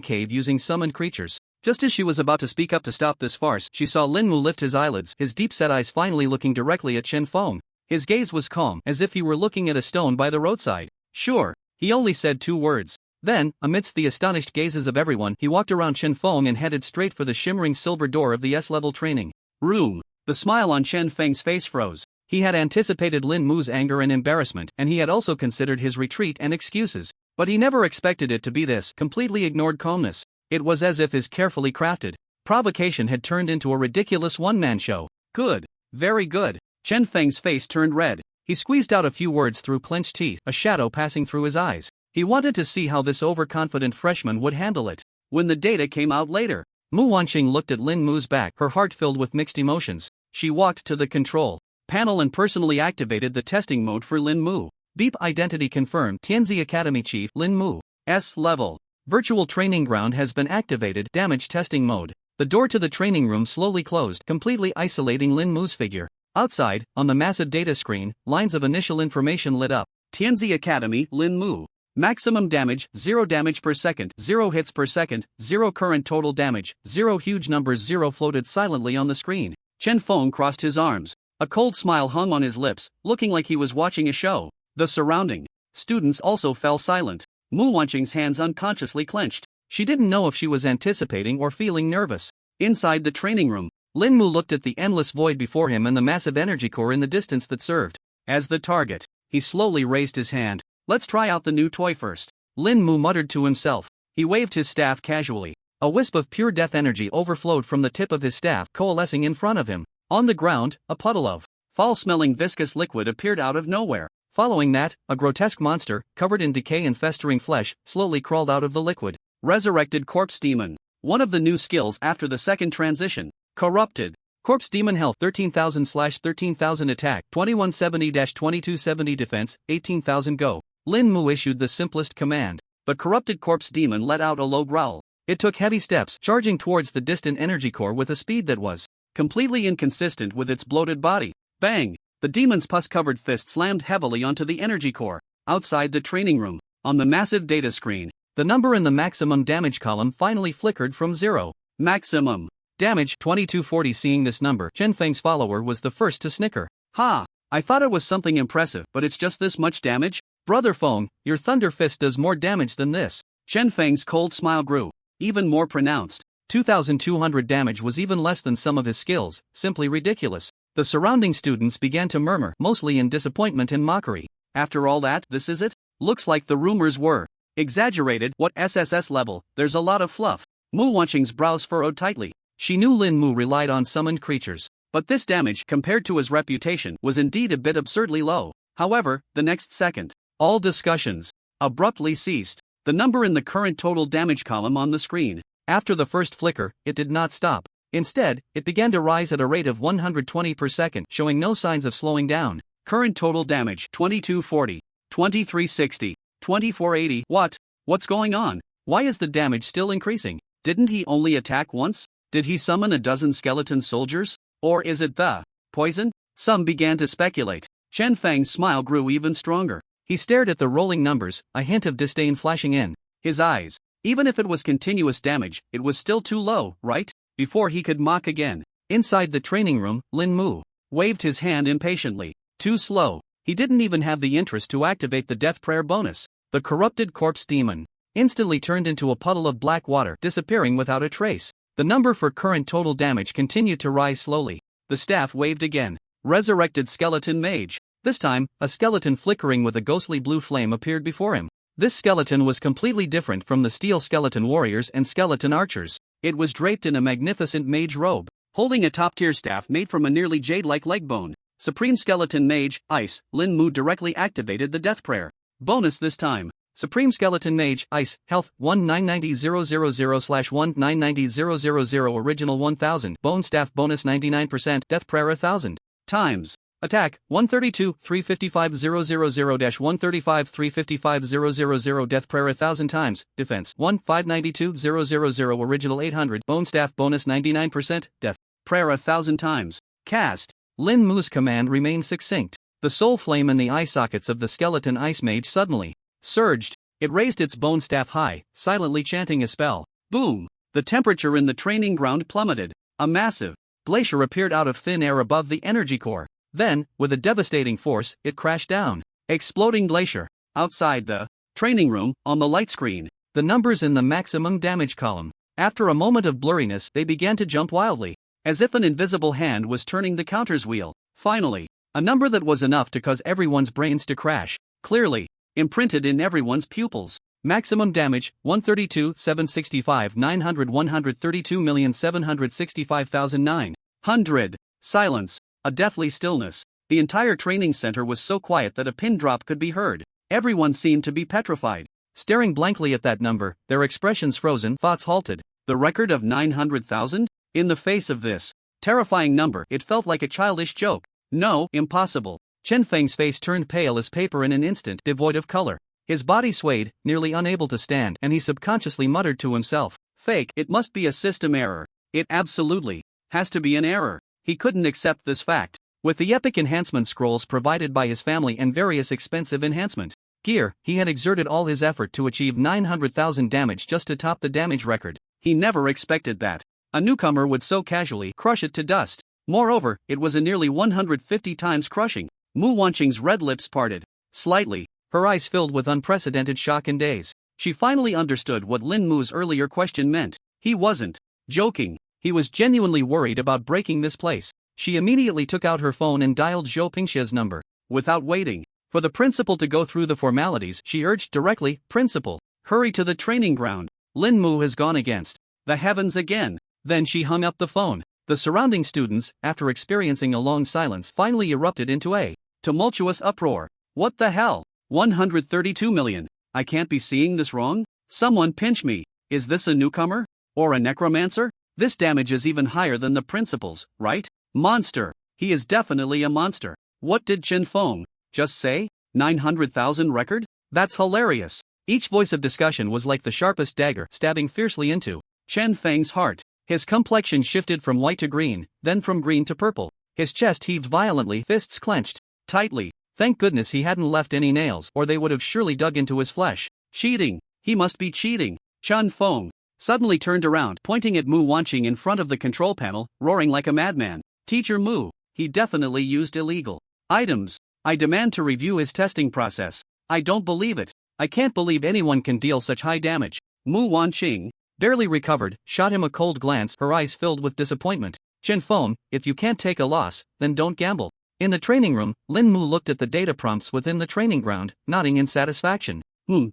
Cave using summoned creatures. Just as she was about to speak up to stop this farce, she saw Lin Mu lift his eyelids, his deep-set eyes finally looking directly at Chen Feng. His gaze was calm, as if he were looking at a stone by the roadside. Sure. He only said 2 words. Then, amidst the astonished gazes of everyone, he walked around Chen Feng and headed straight for the shimmering silver door of the S-level training room. The smile on Chen Feng's face froze. He had anticipated Lin Mu's anger and embarrassment, and he had also considered his retreat and excuses. But he never expected it to be this, completely ignored calmness. It was as if his carefully crafted provocation had turned into a ridiculous one-man show. Good. Very good. Chen Feng's face turned red. He squeezed out a few words through clenched teeth, a shadow passing through his eyes. He wanted to see how this overconfident freshman would handle it. When the data came out later, Mu Wanqing looked at Lin Mu's back, her heart filled with mixed emotions. She walked to the control panel and personally activated the testing mode for Lin Mu. Deep identity confirmed. Tianzi Academy Chief Lin Mu. S-level. Virtual training ground has been activated. Damage testing mode. The door to the training room slowly closed, completely isolating Lin Mu's figure. Outside, on the massive data screen, lines of initial information lit up. Tianzi Academy, Lin Mu. Maximum damage, 0 damage per second, 0 hits per second, 0 current total damage, 0 huge numbers 0 floated silently on the screen. Chen Feng crossed his arms. A cold smile hung on his lips, looking like he was watching a show. The surrounding students also fell silent. Mu Wanqing's hands unconsciously clenched. She didn't know if she was anticipating or feeling nervous. Inside the training room, Lin Mu looked at the endless void before him and the massive energy core in the distance that served as the target. He slowly raised his hand. Let's try out the new toy first. Lin Mu muttered to himself. He waved his staff casually. A wisp of pure death energy overflowed from the tip of his staff, coalescing in front of him. On the ground, a puddle of foul-smelling viscous liquid appeared out of nowhere. Following that, a grotesque monster, covered in decay and festering flesh, slowly crawled out of the liquid. Resurrected Corpse Demon. One of the new skills after the second transition. Corrupted. Corpse Demon Health 13,000/13,000 Attack 2170-2270 Defense 18,000 Go. Lin Mu issued the simplest command. The corrupted Corpse Demon let out a low growl. It took heavy steps, charging towards the distant energy core with a speed that was completely inconsistent with its bloated body. Bang! The demon's pus-covered fist slammed heavily onto the energy core. Outside the training room, on the massive data screen, the number in the maximum damage column finally flickered from 0. Maximum damage 2240. Seeing this number, Chen Feng's follower was the first to snicker. Ha! I thought it was something impressive, but it's just this much damage? Brother Feng, your thunder fist does more damage than this. Chen Feng's cold smile grew even more pronounced. 2,200 damage was even less than some of his skills, simply ridiculous. The surrounding students began to murmur, mostly in disappointment and mockery. After all that, this is it? Looks like the rumors were exaggerated. What SSS level? There's a lot of fluff. Mu Wanqing's brows furrowed tightly. She knew Lin Mu relied on summoned creatures. But this damage, compared to his reputation, was indeed a bit absurdly low. However, the next second, all discussions abruptly ceased. The number in the current total damage column on the screen. After the first flicker, it did not stop. Instead, it began to rise at a rate of 120 per second, showing no signs of slowing down. Current total damage 2240, 2360, 2480. What's going on? Why is the damage still increasing? Didn't he only attack once? Did he summon a dozen skeleton soldiers? Or is it the poison? Some began to speculate. Chen Feng's smile grew even stronger. He stared at the rolling numbers, a hint of disdain flashing in his eyes. Even if it was continuous damage, it was still too low, right? Before he could mock again. Inside the training room, Lin Mu waved his hand impatiently. Too slow. He didn't even have the interest to activate the death prayer bonus. The corrupted corpse demon instantly turned into a puddle of black water, disappearing without a trace. The number for current total damage continued to rise slowly. The staff waved again. Resurrected skeleton mage. This time, a skeleton flickering with a ghostly blue flame appeared before him. This skeleton was completely different from the steel skeleton warriors and skeleton archers. It was draped in a magnificent mage robe, holding a top-tier staff made from a nearly jade-like leg bone. Supreme Skeleton Mage, Ice, Lin Mu directly activated the death prayer. Bonus this time. Supreme Skeleton Mage, Ice, Health, 1990000/1990000 Original 1000 Bone Staff Bonus 99% Death Prayer 1000 times. Attack, 132-355000-135-355000 Death Prayer 1000 times. Defense, 1-592-000 Original 800 Bone Staff Bonus 99% Death Prayer 1000 times. Cast. Lin Mu's command remained succinct. The soul flame in the eye sockets of the skeleton ice mage suddenly surged. It raised its bone staff high, silently chanting a spell. Boom! The temperature in the training ground plummeted. A massive glacier appeared out of thin air above the energy core. Then, with a devastating force, it crashed down. Exploding glacier. Outside the training room, on the light screen, the numbers in the maximum damage column. After a moment of blurriness, they began to jump wildly, as if an invisible hand was turning the counters wheel. Finally, a number that was enough to cause everyone's brains to crash. Clearly imprinted in everyone's pupils. Maximum damage, 132,765,900 132,765,900. Silence. A deathly stillness. The entire training center was so quiet that a pin drop could be heard. Everyone seemed to be petrified. Staring blankly at that number, their expressions frozen, thoughts halted. The record of 900,000? In the face of this terrifying number, it felt like a childish joke. No, impossible. Chen Feng's face turned pale as paper in an instant, devoid of color. His body swayed, nearly unable to stand, and he subconsciously muttered to himself, "Fake, it must be a system error. It absolutely has to be an error." He couldn't accept this fact. With the epic enhancement scrolls provided by his family and various expensive enhancement gear, he had exerted all his effort to achieve 900,000 damage just to top the damage record. He never expected that a newcomer would so casually crush it to dust. Moreover, it was a nearly 150 times crushing. Mu Wanqing's red lips parted slightly, her eyes filled with unprecedented shock and daze. She finally understood what Lin Mu's earlier question meant. He wasn't joking. He was genuinely worried about breaking this place. She immediately took out her phone and dialed Zhou Pingxia's number. Without waiting for the principal to go through the formalities, she urged directly, "Principal, hurry to the training ground. Lin Mu has gone against the heavens again." Then she hung up the phone. The surrounding students, after experiencing a long silence, finally erupted into a tumultuous uproar. What the hell? 132 million. I can't be seeing this wrong? Someone pinch me. Is this a newcomer? Or a necromancer? This damage is even higher than the principal's, right? Monster. He is definitely a monster. What did Chen Feng just say? 900,000 record? That's hilarious. Each voice of discussion was like the sharpest dagger stabbing fiercely into Chen Feng's heart. His complexion shifted from white to green, then from green to purple. His chest heaved violently, fists clenched tightly. Thank goodness he hadn't left any nails, or they would have surely dug into his flesh. Cheating. He must be cheating. Chen Feng suddenly turned around, pointing at Mu Wanqing in front of the control panel, roaring like a madman. "Teacher Mu, he definitely used illegal items. I demand to review his testing process. I don't believe it. I can't believe anyone can deal such high damage." Mu Wanqing barely recovered, shot him a cold glance, her eyes filled with disappointment. "Chen Feng, if you can't take a loss, then don't gamble." In the training room, Lin Mu looked at the data prompts within the training ground, nodding in satisfaction.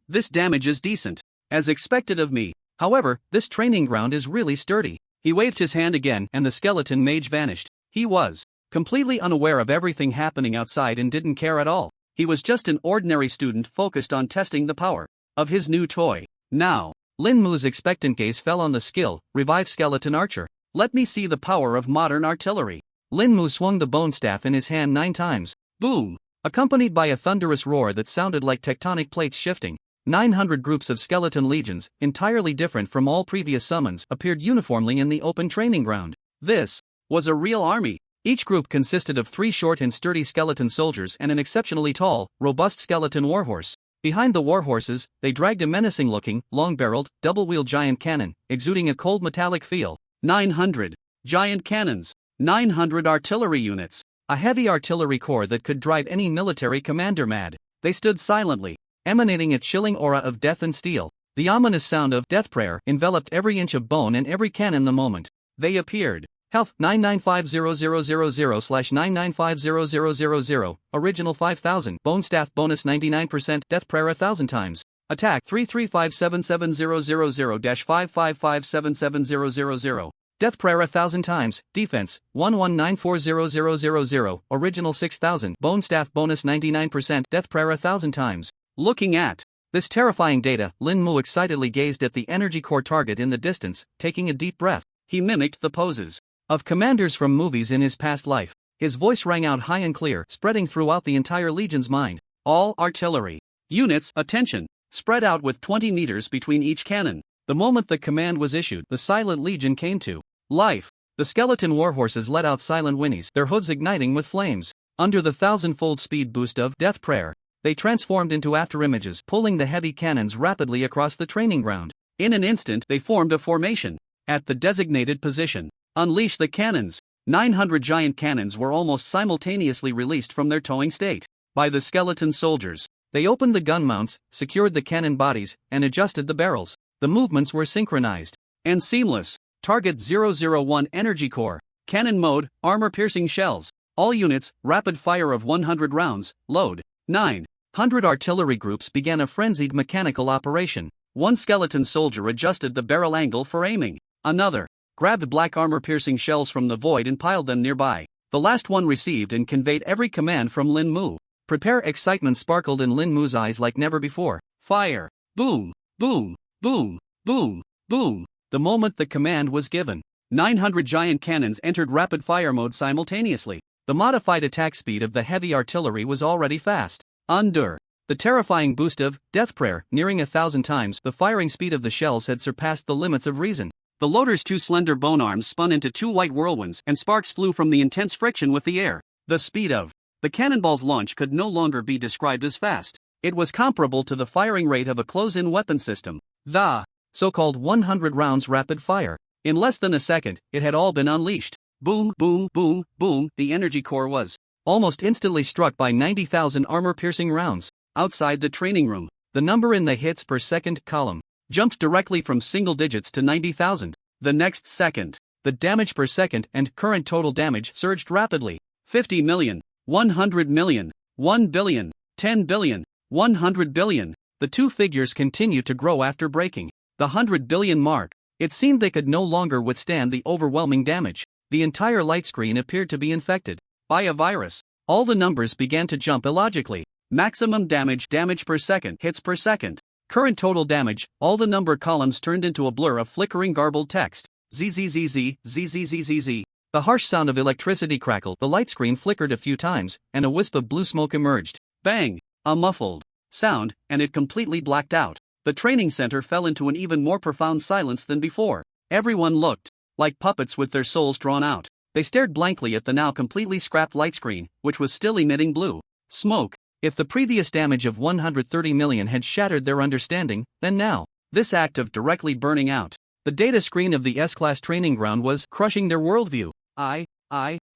This damage is decent. As expected of me. However, this training ground is really sturdy." He waved his hand again and the skeleton mage vanished. He was completely unaware of everything happening outside and didn't care at all. He was just an ordinary student focused on testing the power of his new toy. Now, Lin Mu's expectant gaze fell on the skill, Revive Skeleton Archer. "Let me see the power of modern artillery." Lin Mu swung the bone staff in his hand 9 times. Boom! Accompanied by a thunderous roar that sounded like tectonic plates shifting. 900 groups of skeleton legions, entirely different from all previous summons, appeared uniformly in the open training ground. This was a real army. Each group consisted of 3 short and sturdy skeleton soldiers and an exceptionally tall, robust skeleton warhorse. Behind the warhorses, they dragged a menacing-looking, long-barreled, double-wheel giant cannon, exuding a cold metallic feel. 900 giant cannons, 900 artillery units, a heavy artillery corps that could drive any military commander mad. They stood silently, emanating a chilling aura of death and steel. The ominous sound of death prayer enveloped every inch of bone and every cannon the moment they appeared. Health 9950000/9950000, original 5000, bone staff bonus 99%, death prayer 1000 times. Attack 3357700-555770000. Death prayer 1000 times, defense 11940000, original 6000, bone staff bonus 99%, death prayer 1000 times. Looking at this terrifying data, Lin Mu excitedly gazed at the energy core target in the distance, taking a deep breath. He mimicked the poses of commanders from movies in his past life. His voice rang out high and clear, spreading throughout the entire legion's mind. All artillery units, attention, spread out with 20 meters between each cannon. The moment the command was issued, the silent legion came to life. The skeleton warhorses let out silent whinnies, their hooves igniting with flames. Under the 1000-fold speed boost of death prayer, they transformed into afterimages, pulling the heavy cannons rapidly across the training ground. In an instant, they formed a formation at the designated position. Unleash the cannons. 900 giant cannons were almost simultaneously released from their towing state by the skeleton soldiers. They opened the gun mounts, secured the cannon bodies, and adjusted the barrels. The movements were synchronized and seamless. Target 001 Energy Core. Cannon mode, armor-piercing shells. All units, rapid fire of 100 rounds, load. 900 artillery groups began a frenzied mechanical operation. One skeleton soldier adjusted the barrel angle for aiming. Another grabbed black armor-piercing shells from the void and piled them nearby. The last one received and conveyed every command from Lin Mu. Prepare. Excitement sparkled in Lin Mu's eyes like never before. Fire. Boom, boom, boom, boom, boom. The moment the command was given, 900 giant cannons entered rapid-fire mode simultaneously. The modified attack speed of the heavy artillery was already fast. Under the terrifying boost of death prayer, nearing 1000 times, the firing speed of the shells had surpassed the limits of reason. The loader's 2 slender bone arms spun into 2 white whirlwinds, and sparks flew from the intense friction with the air. The speed of the cannonball's launch could no longer be described as fast. It was comparable to the firing rate of a close-in weapon system. The so-called 100 rounds rapid fire. In less than a second, it had all been unleashed. Boom, boom, boom, boom. The energy core was almost instantly struck by 90,000 armor-piercing rounds. Outside the training room, the number in the hits per second column jumped directly from single digits to 90,000. The next second, the damage per second and current total damage surged rapidly. 50 million, 100 million, 1 billion, 10 billion, 100 billion. The two figures continued to grow after breaking the 100 billion mark. It seemed they could no longer withstand the overwhelming damage. The entire light screen appeared to be infected by a virus. All the numbers began to jump illogically. Maximum damage, damage per second, hits per second. Current total damage, all the number columns turned into a blur of flickering garbled text. ZZZZ, ZZZZZ. The harsh sound of electricity crackled, the light screen flickered a few times, and a wisp of blue smoke emerged. Bang! A muffled sound, and it completely blacked out. The training center fell into an even more profound silence than before. Everyone looked like puppets with their souls drawn out. They stared blankly at the now completely scrapped light screen, which was still emitting blue smoke. If the previous damage of 130 million had shattered their understanding, then now, this act of directly burning out the data screen of the S-Class training ground was crushing their worldview.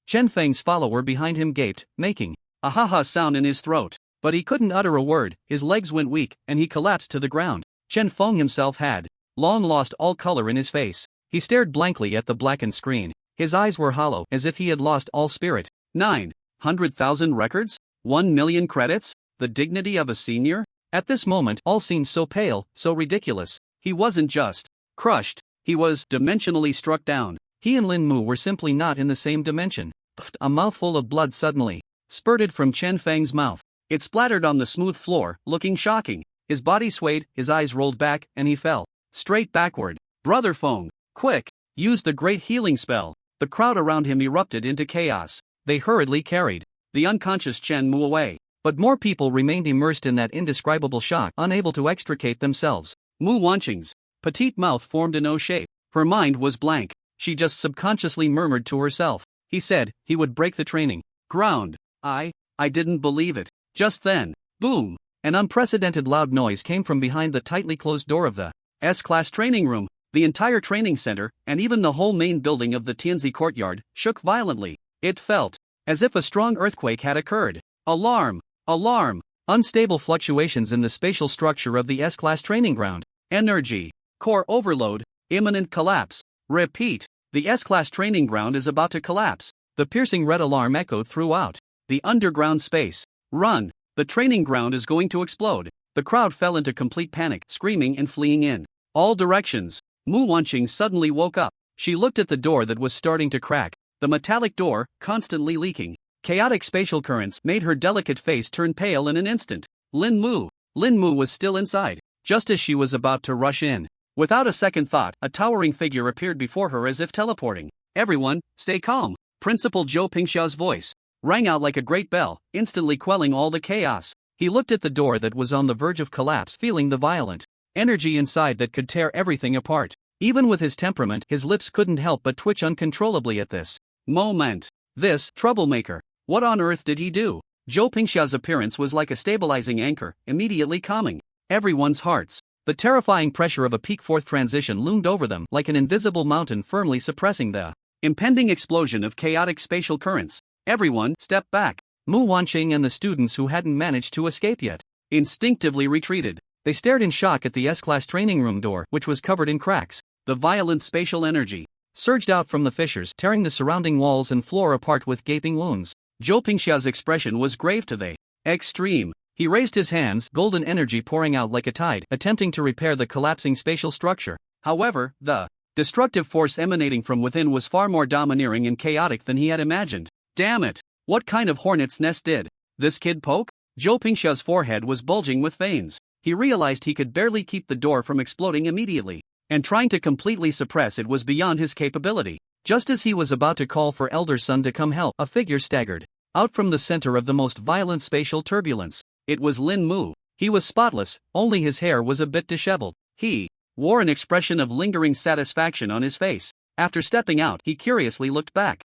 Chen Feng's follower behind him gaped, making a ha-ha sound in his throat. But he couldn't utter a word, his legs went weak, and he collapsed to the ground. Chen Feng himself had long lost all color in his face. He stared blankly at the blackened screen. His eyes were hollow, as if he had lost all spirit. 900,000 records? 1 million credits? The dignity of a senior? At this moment, all seemed so pale, so ridiculous. He wasn't just crushed, he was dimensionally struck down. He and Lin Mu were simply not in the same dimension. A mouthful of blood suddenly spurted from Chen Feng's mouth. It splattered on the smooth floor, looking shocking. His body swayed, his eyes rolled back, and he fell straight backward. Brother Feng, quick, use the great healing spell. The crowd around him erupted into chaos. They hurriedly carried the unconscious Chen Mu away. But more people remained immersed in that indescribable shock, unable to extricate themselves. Mu Wanqing's petite mouth formed an O shape. Her mind was blank. She just subconsciously murmured to herself, He said he would break the training ground. I didn't believe it. Just then, boom! An unprecedented loud noise came from behind the tightly closed door of the S-class training room. The entire training center, and even the whole main building of the Tianzi courtyard, shook violently. It felt as if a strong earthquake had occurred. Alarm! Alarm! Unstable fluctuations in the spatial structure of the S-class training ground. Energy. Core overload. Imminent collapse. Repeat. The S-class training ground is about to collapse. The piercing red alarm echoed throughout the underground space. Run! The training ground is going to explode. The crowd fell into complete panic, screaming and fleeing in all directions. Mu Wanqing suddenly woke up. She looked at the door that was starting to crack, the metallic door, constantly leaking. Chaotic spatial currents made her delicate face turn pale in an instant. Lin Mu was still inside, just as she was about to rush in. Without a second thought, a towering figure appeared before her as if teleporting. Everyone, stay calm. Principal Zhou Pingxiao's voice rang out like a great bell, instantly quelling all the chaos. He looked at the door that was on the verge of collapse, feeling the violent energy inside that could tear everything apart. Even with his temperament, his lips couldn't help but twitch uncontrollably at this moment. This troublemaker. What on earth did he do? Zhou Pingxiao's appearance was like a stabilizing anchor, immediately calming everyone's hearts. The terrifying pressure of a peak fourth transition loomed over them like an invisible mountain, firmly suppressing the impending explosion of chaotic spatial currents. Everyone stepped back. Mu Wanqing and the students who hadn't managed to escape yet instinctively retreated. They stared in shock at the S-class training room door, which was covered in cracks. The violent spatial energy surged out from the fissures, tearing the surrounding walls and floor apart with gaping wounds. Zhou Pingxiao's expression was grave to the extreme. He raised his hands, golden energy pouring out like a tide, attempting to repair the collapsing spatial structure. However, the destructive force emanating from within was far more domineering and chaotic than he had imagined. Damn it! What kind of hornet's nest did this kid poke? Zhou Pingxiao's forehead was bulging with veins. He realized he could barely keep the door from exploding immediately, and trying to completely suppress it was beyond his capability. Just as he was about to call for Elder Sun to come help, a figure staggered out from the center of the most violent spatial turbulence. It was Lin Mu. He was spotless, only his hair was a bit disheveled. He wore an expression of lingering satisfaction on his face. After stepping out, he curiously looked back.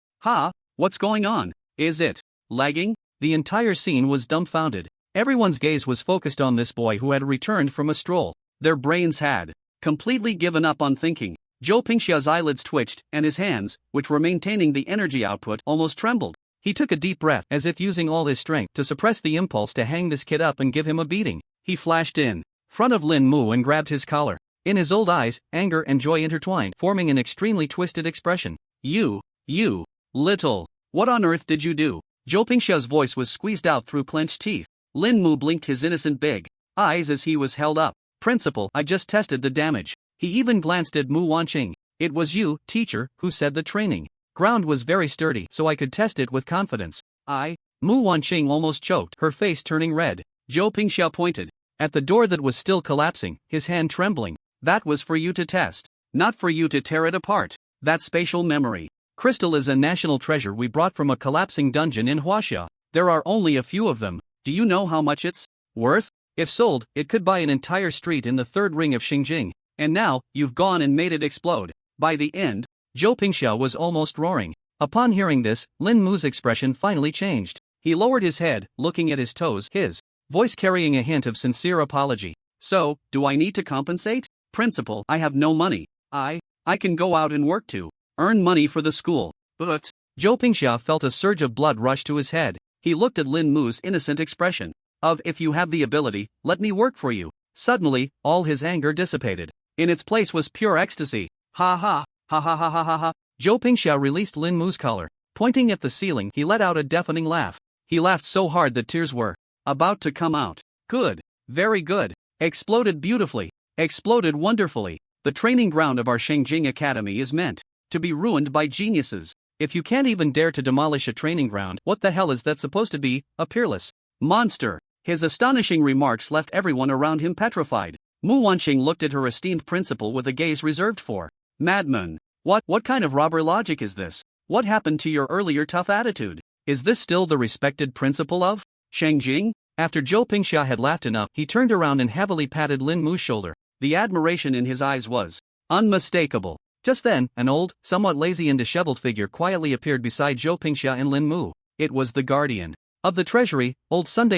What's going on? Is it lagging? The entire scene was dumbfounded. Everyone's gaze was focused on this boy who had returned from a stroll. Their brains had completely given up on thinking. Zhou Pingxiao's eyelids twitched, and his hands, which were maintaining the energy output, almost trembled. He took a deep breath, as if using all his strength to suppress the impulse to hang this kid up and give him a beating. He flashed in front of Lin Mu and grabbed his collar. In his old eyes, anger and joy intertwined, forming an extremely twisted expression. You, little, what on earth did you do? Zhou Pingxiao's voice was squeezed out through clenched teeth. Lin Mu blinked his innocent big eyes as he was held up. Principal, I just tested the damage. He even glanced at Mu Wanqing. It was you, teacher, who said the training ground was very sturdy, so I could test it with confidence. Mu Wanqing almost choked, her face turning red. Zhou Pingxiao pointed at the door that was still collapsing, his hand trembling. That was for you to test, not for you to tear it apart. That spatial memory crystal is a national treasure we brought from a collapsing dungeon in Huaxia. There are only a few of them. Do you know how much it's worth? If sold, it could buy an entire street in the third ring of Xingjing. And now, you've gone and made it explode. By the end, Zhou Pingxiao was almost roaring. Upon hearing this, Lin Mu's expression finally changed. He lowered his head, looking at his toes, his voice carrying a hint of sincere apology. So, do I need to compensate? Principal, I have no money. I can go out and work to earn money for the school. But Zhou Pingxiao felt a surge of blood rush to his head. He looked at Lin Mu's innocent expression of, if you have the ability, let me work for you. Suddenly, all his anger dissipated. In its place was pure ecstasy. Ha ha ha ha ha ha ha. Zhou Pingxiao released Lin Mu's collar. Pointing at the ceiling, he let out a deafening laugh. He laughed so hard that tears were about to come out. Good. Very good. Exploded beautifully. Exploded wonderfully. The training ground of our Shengjing Academy is meant to be ruined by geniuses. If you can't even dare to demolish a training ground, what the hell is that supposed to be? A peerless monster. His astonishing remarks left everyone around him petrified. Mu Wanqing looked at her esteemed principal with a gaze reserved for madmen. What kind of robber logic is this? What happened to your earlier tough attitude? Is this still the respected principal of Shengjing? After Zhou Pingxiao had laughed enough, he turned around and heavily patted Lin Mu's shoulder. The admiration in his eyes was unmistakable. Just then, an old, somewhat lazy and disheveled figure quietly appeared beside Zhou Pingxia and Lin Mu. It was the guardian of the treasury. Old Sun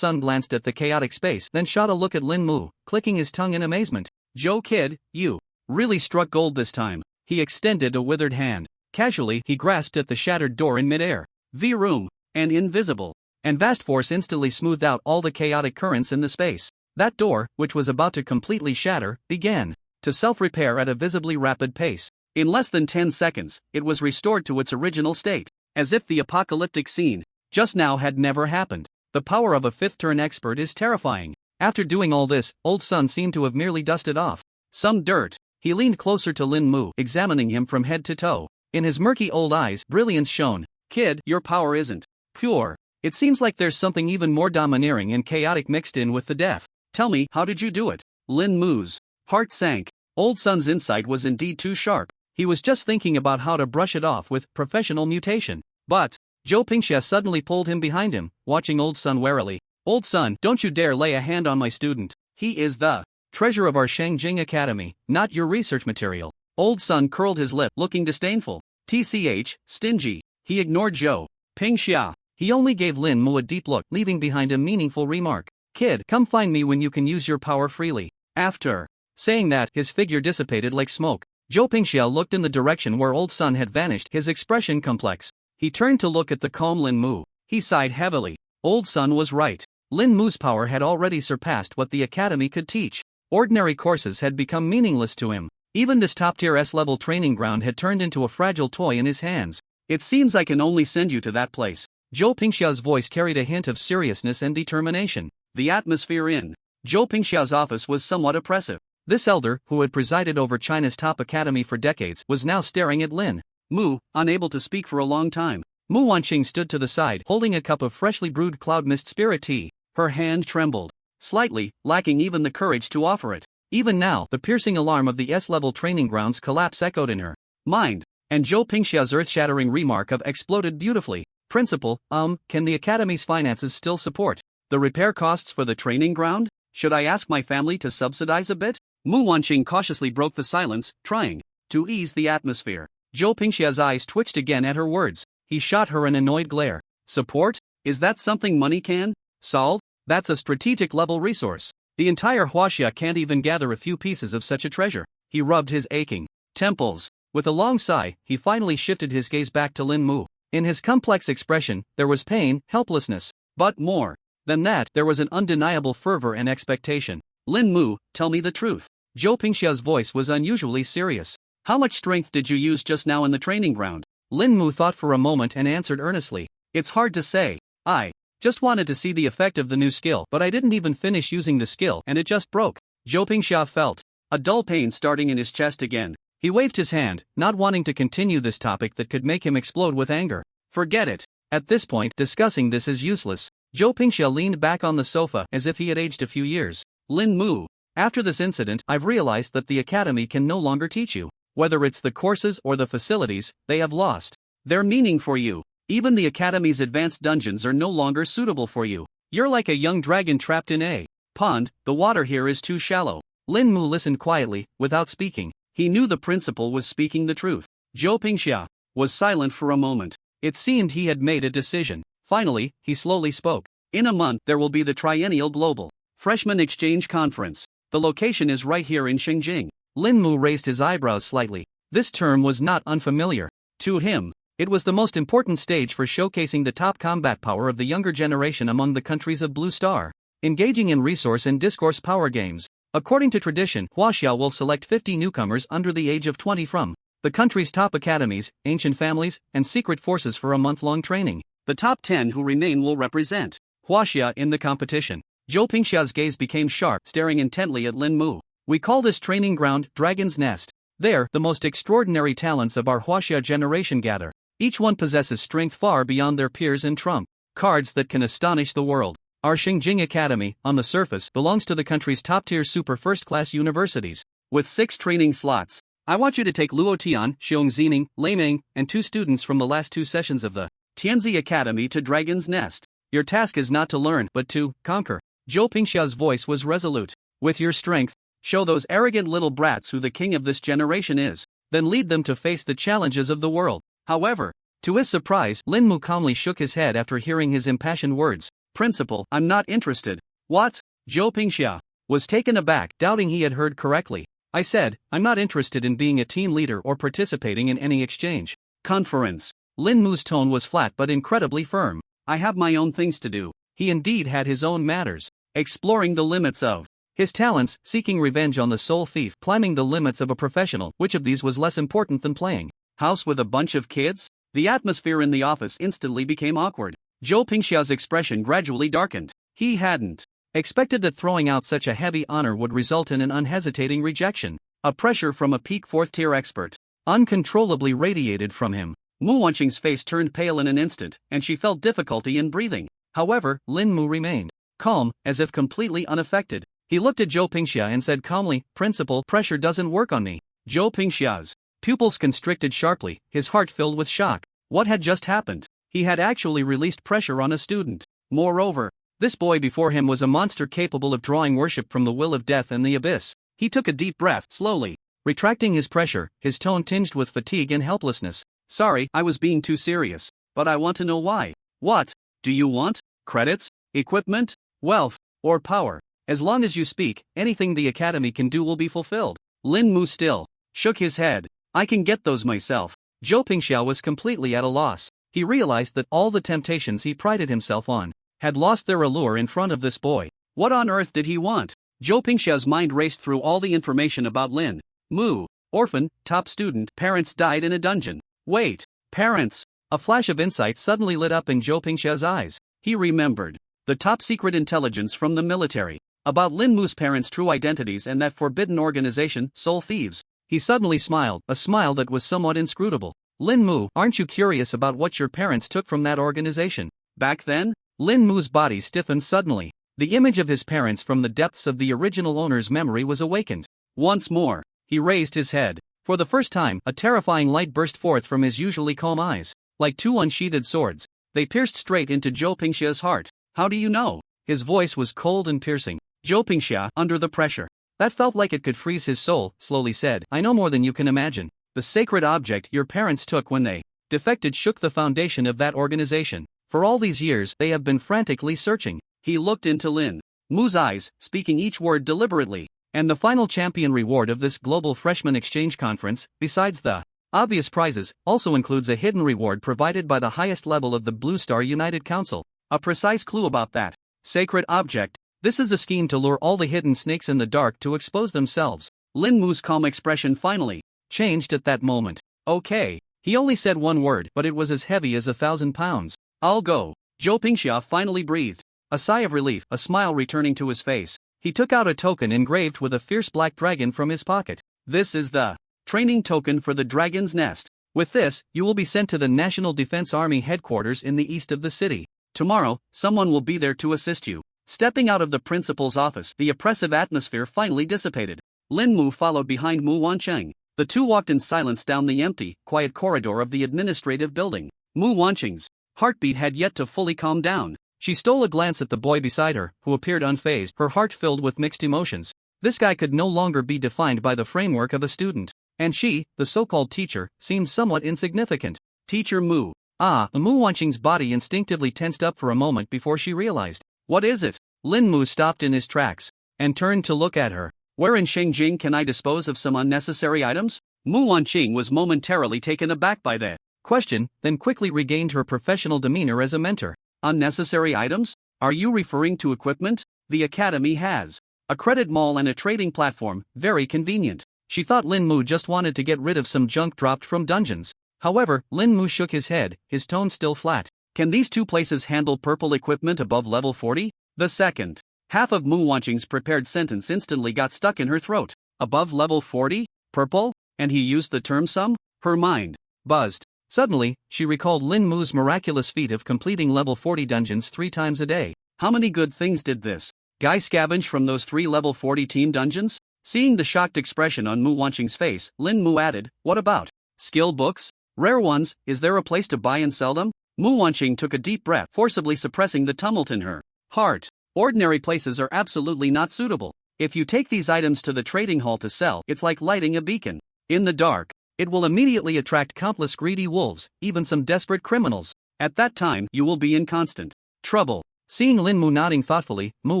glanced at the chaotic space, then shot a look at Lin Mu, clicking his tongue in amazement. "Zhou kid, you really struck gold this time." He extended a withered hand. Casually, he grasped at the shattered door in midair. V-room, and invisible, and vast force instantly smoothed out all the chaotic currents in the space. That door, which was about to completely shatter, began to self-repair at a visibly rapid pace. In less than 10 seconds, it was restored to its original state, as if the apocalyptic scene just now had never happened. The power of a fifth-turn expert is terrifying. After doing all this, Old Sun seemed to have merely dusted off some dirt. He leaned closer to Lin Mu, examining him from head to toe. In his murky old eyes, brilliance shone. "Kid, your power isn't pure. It seems like there's something even more domineering and chaotic mixed in with the death. Tell me, how did you do it?" Lin Mu's heart sank. Old Sun's insight was indeed too sharp. He was just thinking about how to brush it off with professional mutation. But Zhou Pingxia suddenly pulled him behind him, watching Old Sun warily. "Old Sun, don't you dare lay a hand on my student. He is the treasure of our Shengjing Academy, not your research material." Old Sun curled his lip, looking disdainful. "Tch, stingy." He ignored Zhou Pingxia. He only gave Lin Mu a deep look, leaving behind a meaningful remark. "Kid, come find me when you can use your power freely." After saying that, his figure dissipated like smoke. Zhou Pingxia looked in the direction where Old Sun had vanished, his expression complex. He turned to look at the calm Lin Mu. He sighed heavily. Old Sun was right. Lin Mu's power had already surpassed what the academy could teach. Ordinary courses had become meaningless to him. Even this top-tier S-level training ground had turned into a fragile toy in his hands. "It seems I can only send you to that place." Zhou Pingxia's voice carried a hint of seriousness and determination. The atmosphere in Zhou Pingxia's office was somewhat oppressive. This elder, who had presided over China's top academy for decades, was now staring at Lin Mu, unable to speak for a long time. Mu Wanqing stood to the side, holding a cup of freshly brewed cloud mist spirit tea. Her hand trembled slightly, lacking even the courage to offer it. Even now, the piercing alarm of the S-level training grounds collapse echoed in her mind, and Zhou Pingxia's earth-shattering remark of "exploded beautifully." "Principal, can the academy's finances still support the repair costs for the training ground? Should I ask my family to subsidize a bit?" Mu Wanqing cautiously broke the silence, trying to ease the atmosphere. Zhou Pingxia's eyes twitched again at her words. He shot her an annoyed glare. "Support? Is that something money can solve? That's a strategic-level resource. The entire Huaxia can't even gather a few pieces of such a treasure." He rubbed his aching temples. With a long sigh, he finally shifted his gaze back to Lin Mu. In his complex expression, there was pain, helplessness. But more than that, there was an undeniable fervor and expectation. "Lin Mu, tell me the truth." Zhou Pingxia's voice was unusually serious. "How much strength did you use just now in the training ground?" Lin Mu thought for a moment and answered earnestly. "It's hard to say. I just wanted to see the effect of the new skill, but I didn't even finish using the skill and it just broke." Zhou Pingxia felt a dull pain starting in his chest again. He waved his hand, not wanting to continue this topic that could make him explode with anger. "Forget it. At this point, discussing this is useless." Zhou Pingxia leaned back on the sofa as if he had aged a few years. "Lin Mu, after this incident, I've realized that the academy can no longer teach you. Whether it's the courses or the facilities, they have lost their meaning for you. Even the academy's advanced dungeons are no longer suitable for you. You're like a young dragon trapped in a pond. The water here is too shallow." Lin Mu listened quietly, without speaking. He knew the principal was speaking the truth. Zhou Pingxia was silent for a moment. It seemed he had made a decision. Finally, he slowly spoke. "In a month there will be the Triennial Global Freshman Exchange Conference. The location is right here in Shengjing." Lin Mu raised his eyebrows slightly. This term was not unfamiliar. To him, it was the most important stage for showcasing the top combat power of the younger generation among the countries of Blue Star, engaging in resource and discourse power games. According to tradition, Huaxia will select 50 newcomers under the age of 20 from the country's top academies, ancient families, and secret forces for a month-long training. The top 10 who remain will represent Huaxia in the competition. Zhou Pingxia's gaze became sharp, staring intently at Lin Mu. "We call this training ground Dragon's Nest. There, the most extraordinary talents of our Huaxia generation gather. Each one possesses strength far beyond their peers and trump cards that can astonish the world. Our Shengjing Academy, on the surface, belongs to the country's top-tier super first-class universities, with 6 training slots. I want you to take Luo Tian, Xiong Zining, Lei Ming, and 2 students from the last 2 sessions of the Tianzi Academy to Dragon's Nest. Your task is not to learn, but to conquer." Zhou Pingxia's voice was resolute. "With your strength, show those arrogant little brats who the king of this generation is." then lead them to face the challenges of the world. However, to his surprise, Lin Mu calmly shook his head after hearing his impassioned words. Principal, I'm not interested. What? Zhou Pingxia was taken aback, doubting he had heard correctly. I said, I'm not interested in being a team leader or participating in any exchange conference. Lin Mu's tone was flat but incredibly firm. I have my own things to do. He indeed had his own matters. Exploring the limits of his talents, seeking revenge on the soul thief, climbing the limits of a professional. Which of these was less important than playing house with a bunch of kids? The atmosphere in the office instantly became awkward. Zhou Pingxia's expression gradually darkened. He hadn't expected that throwing out such a heavy honor would result in an unhesitating rejection. A pressure from a peak fourth-tier expert uncontrollably radiated from him. Mu Wanqing's face turned pale in an instant, and she felt difficulty in breathing. However, Lin Mu remained calm, as if completely unaffected. He looked at Zhou Pingxia and said calmly, Principal, pressure doesn't work on me. Zhou Pingxia's pupils constricted sharply, his heart filled with shock. What had just happened? He had actually released pressure on a student. Moreover, this boy before him was a monster capable of drawing worship from the will of death and the abyss. He took a deep breath, slowly retracting his pressure, his tone tinged with fatigue and helplessness. Sorry, I was being too serious. But I want to know why. What do you want? Credits? Equipment? Wealth? Or power? As long as you speak, anything the academy can do will be fulfilled. Lin Mu still shook his head. I can get those myself. Zhou Pingxia was completely at a loss. He realized that all the temptations he prided himself on had lost their allure in front of this boy. What on earth did he want? Zhou Pingxia's mind raced through all the information about Lin Mu. Orphan, top student, parents died in a dungeon. Wait, parents? A flash of insight suddenly lit up in Zhou Pingxia's eyes. He remembered the top secret intelligence from the military about Lin Mu's parents' true identities and that forbidden organization, Soul Thieves. He suddenly smiled, a smile that was somewhat inscrutable. Lin Mu, aren't you curious about what your parents took from that organization? Back then? Lin Mu's body stiffened suddenly. The image of his parents from the depths of the original owner's memory was awakened. Once more, he raised his head. For the first time, a terrifying light burst forth from his usually calm eyes. Like two unsheathed swords, they pierced straight into Zhou Pingxia's heart. How do you know? His voice was cold and piercing. Zhou Pingxia, under the pressure that felt like it could freeze his soul, slowly said, I know more than you can imagine. The sacred object your parents took when they defected shook the foundation of that organization. For all these years, they have been frantically searching. He looked into Lin Mu's eyes, speaking each word deliberately. And the final champion reward of this global freshman exchange conference, besides the obvious prizes, also includes a hidden reward provided by the highest level of the Blue Star United Council. A precise clue about that sacred object. This is a scheme to lure all the hidden snakes in the dark to expose themselves. Lin Mu's calm expression finally changed at that moment. Okay. He only said one word, but it was as heavy as 1,000 pounds. I'll go. Zhou Pingxia finally breathed. A sigh of relief, a smile returning to his face. He took out a token engraved with a fierce black dragon from his pocket. This is the training token for the dragon's nest. With this, you will be sent to the National Defense Army headquarters in the east of the city. Tomorrow, someone will be there to assist you. Stepping out of the principal's office, the oppressive atmosphere finally dissipated. Lin Mu followed behind Mu Wanqing. The two walked in silence down the empty, quiet corridor of the administrative building. Mu Wanqing's heartbeat had yet to fully calm down. She stole a glance at the boy beside her, who appeared unfazed, her heart filled with mixed emotions. This guy could no longer be defined by the framework of a student. And she, the so-called teacher, seemed somewhat insignificant. Teacher Mu. Mu Wanqing's body instinctively tensed up for a moment before she realized. What is it? Lin Mu stopped in his tracks and turned to look at her. Where in Shengjing can I dispose of some unnecessary items? Mu Wanqing was momentarily taken aback by that question, then quickly regained her professional demeanor as a mentor. Unnecessary items? Are you referring to equipment? The academy has a credit mall and a trading platform, very convenient. She thought Lin Mu just wanted to get rid of some junk dropped from dungeons. However, Lin Mu shook his head, his tone still flat. Can these two places handle purple equipment above level 40? The second half of Mu Wanqing's prepared sentence instantly got stuck in her throat. Above level 40? Purple? And he used the term some? Her mind buzzed. Suddenly, she recalled Lin Mu's miraculous feat of completing level 40 dungeons 3 times a day. How many good things did this guy scavenge from those 3 level 40 team dungeons? Seeing the shocked expression on Mu Wanqing's face, Lin Mu added, what about skill books? Rare ones, is there a place to buy and sell them? Mu Wanqing took a deep breath, forcibly suppressing the tumult in her heart. Ordinary places are absolutely not suitable. If you take these items to the trading hall to sell, it's like lighting a beacon in the dark. It will immediately attract countless greedy wolves, even some desperate criminals. At that time, you will be in constant trouble. Seeing Lin Mu nodding thoughtfully, Mu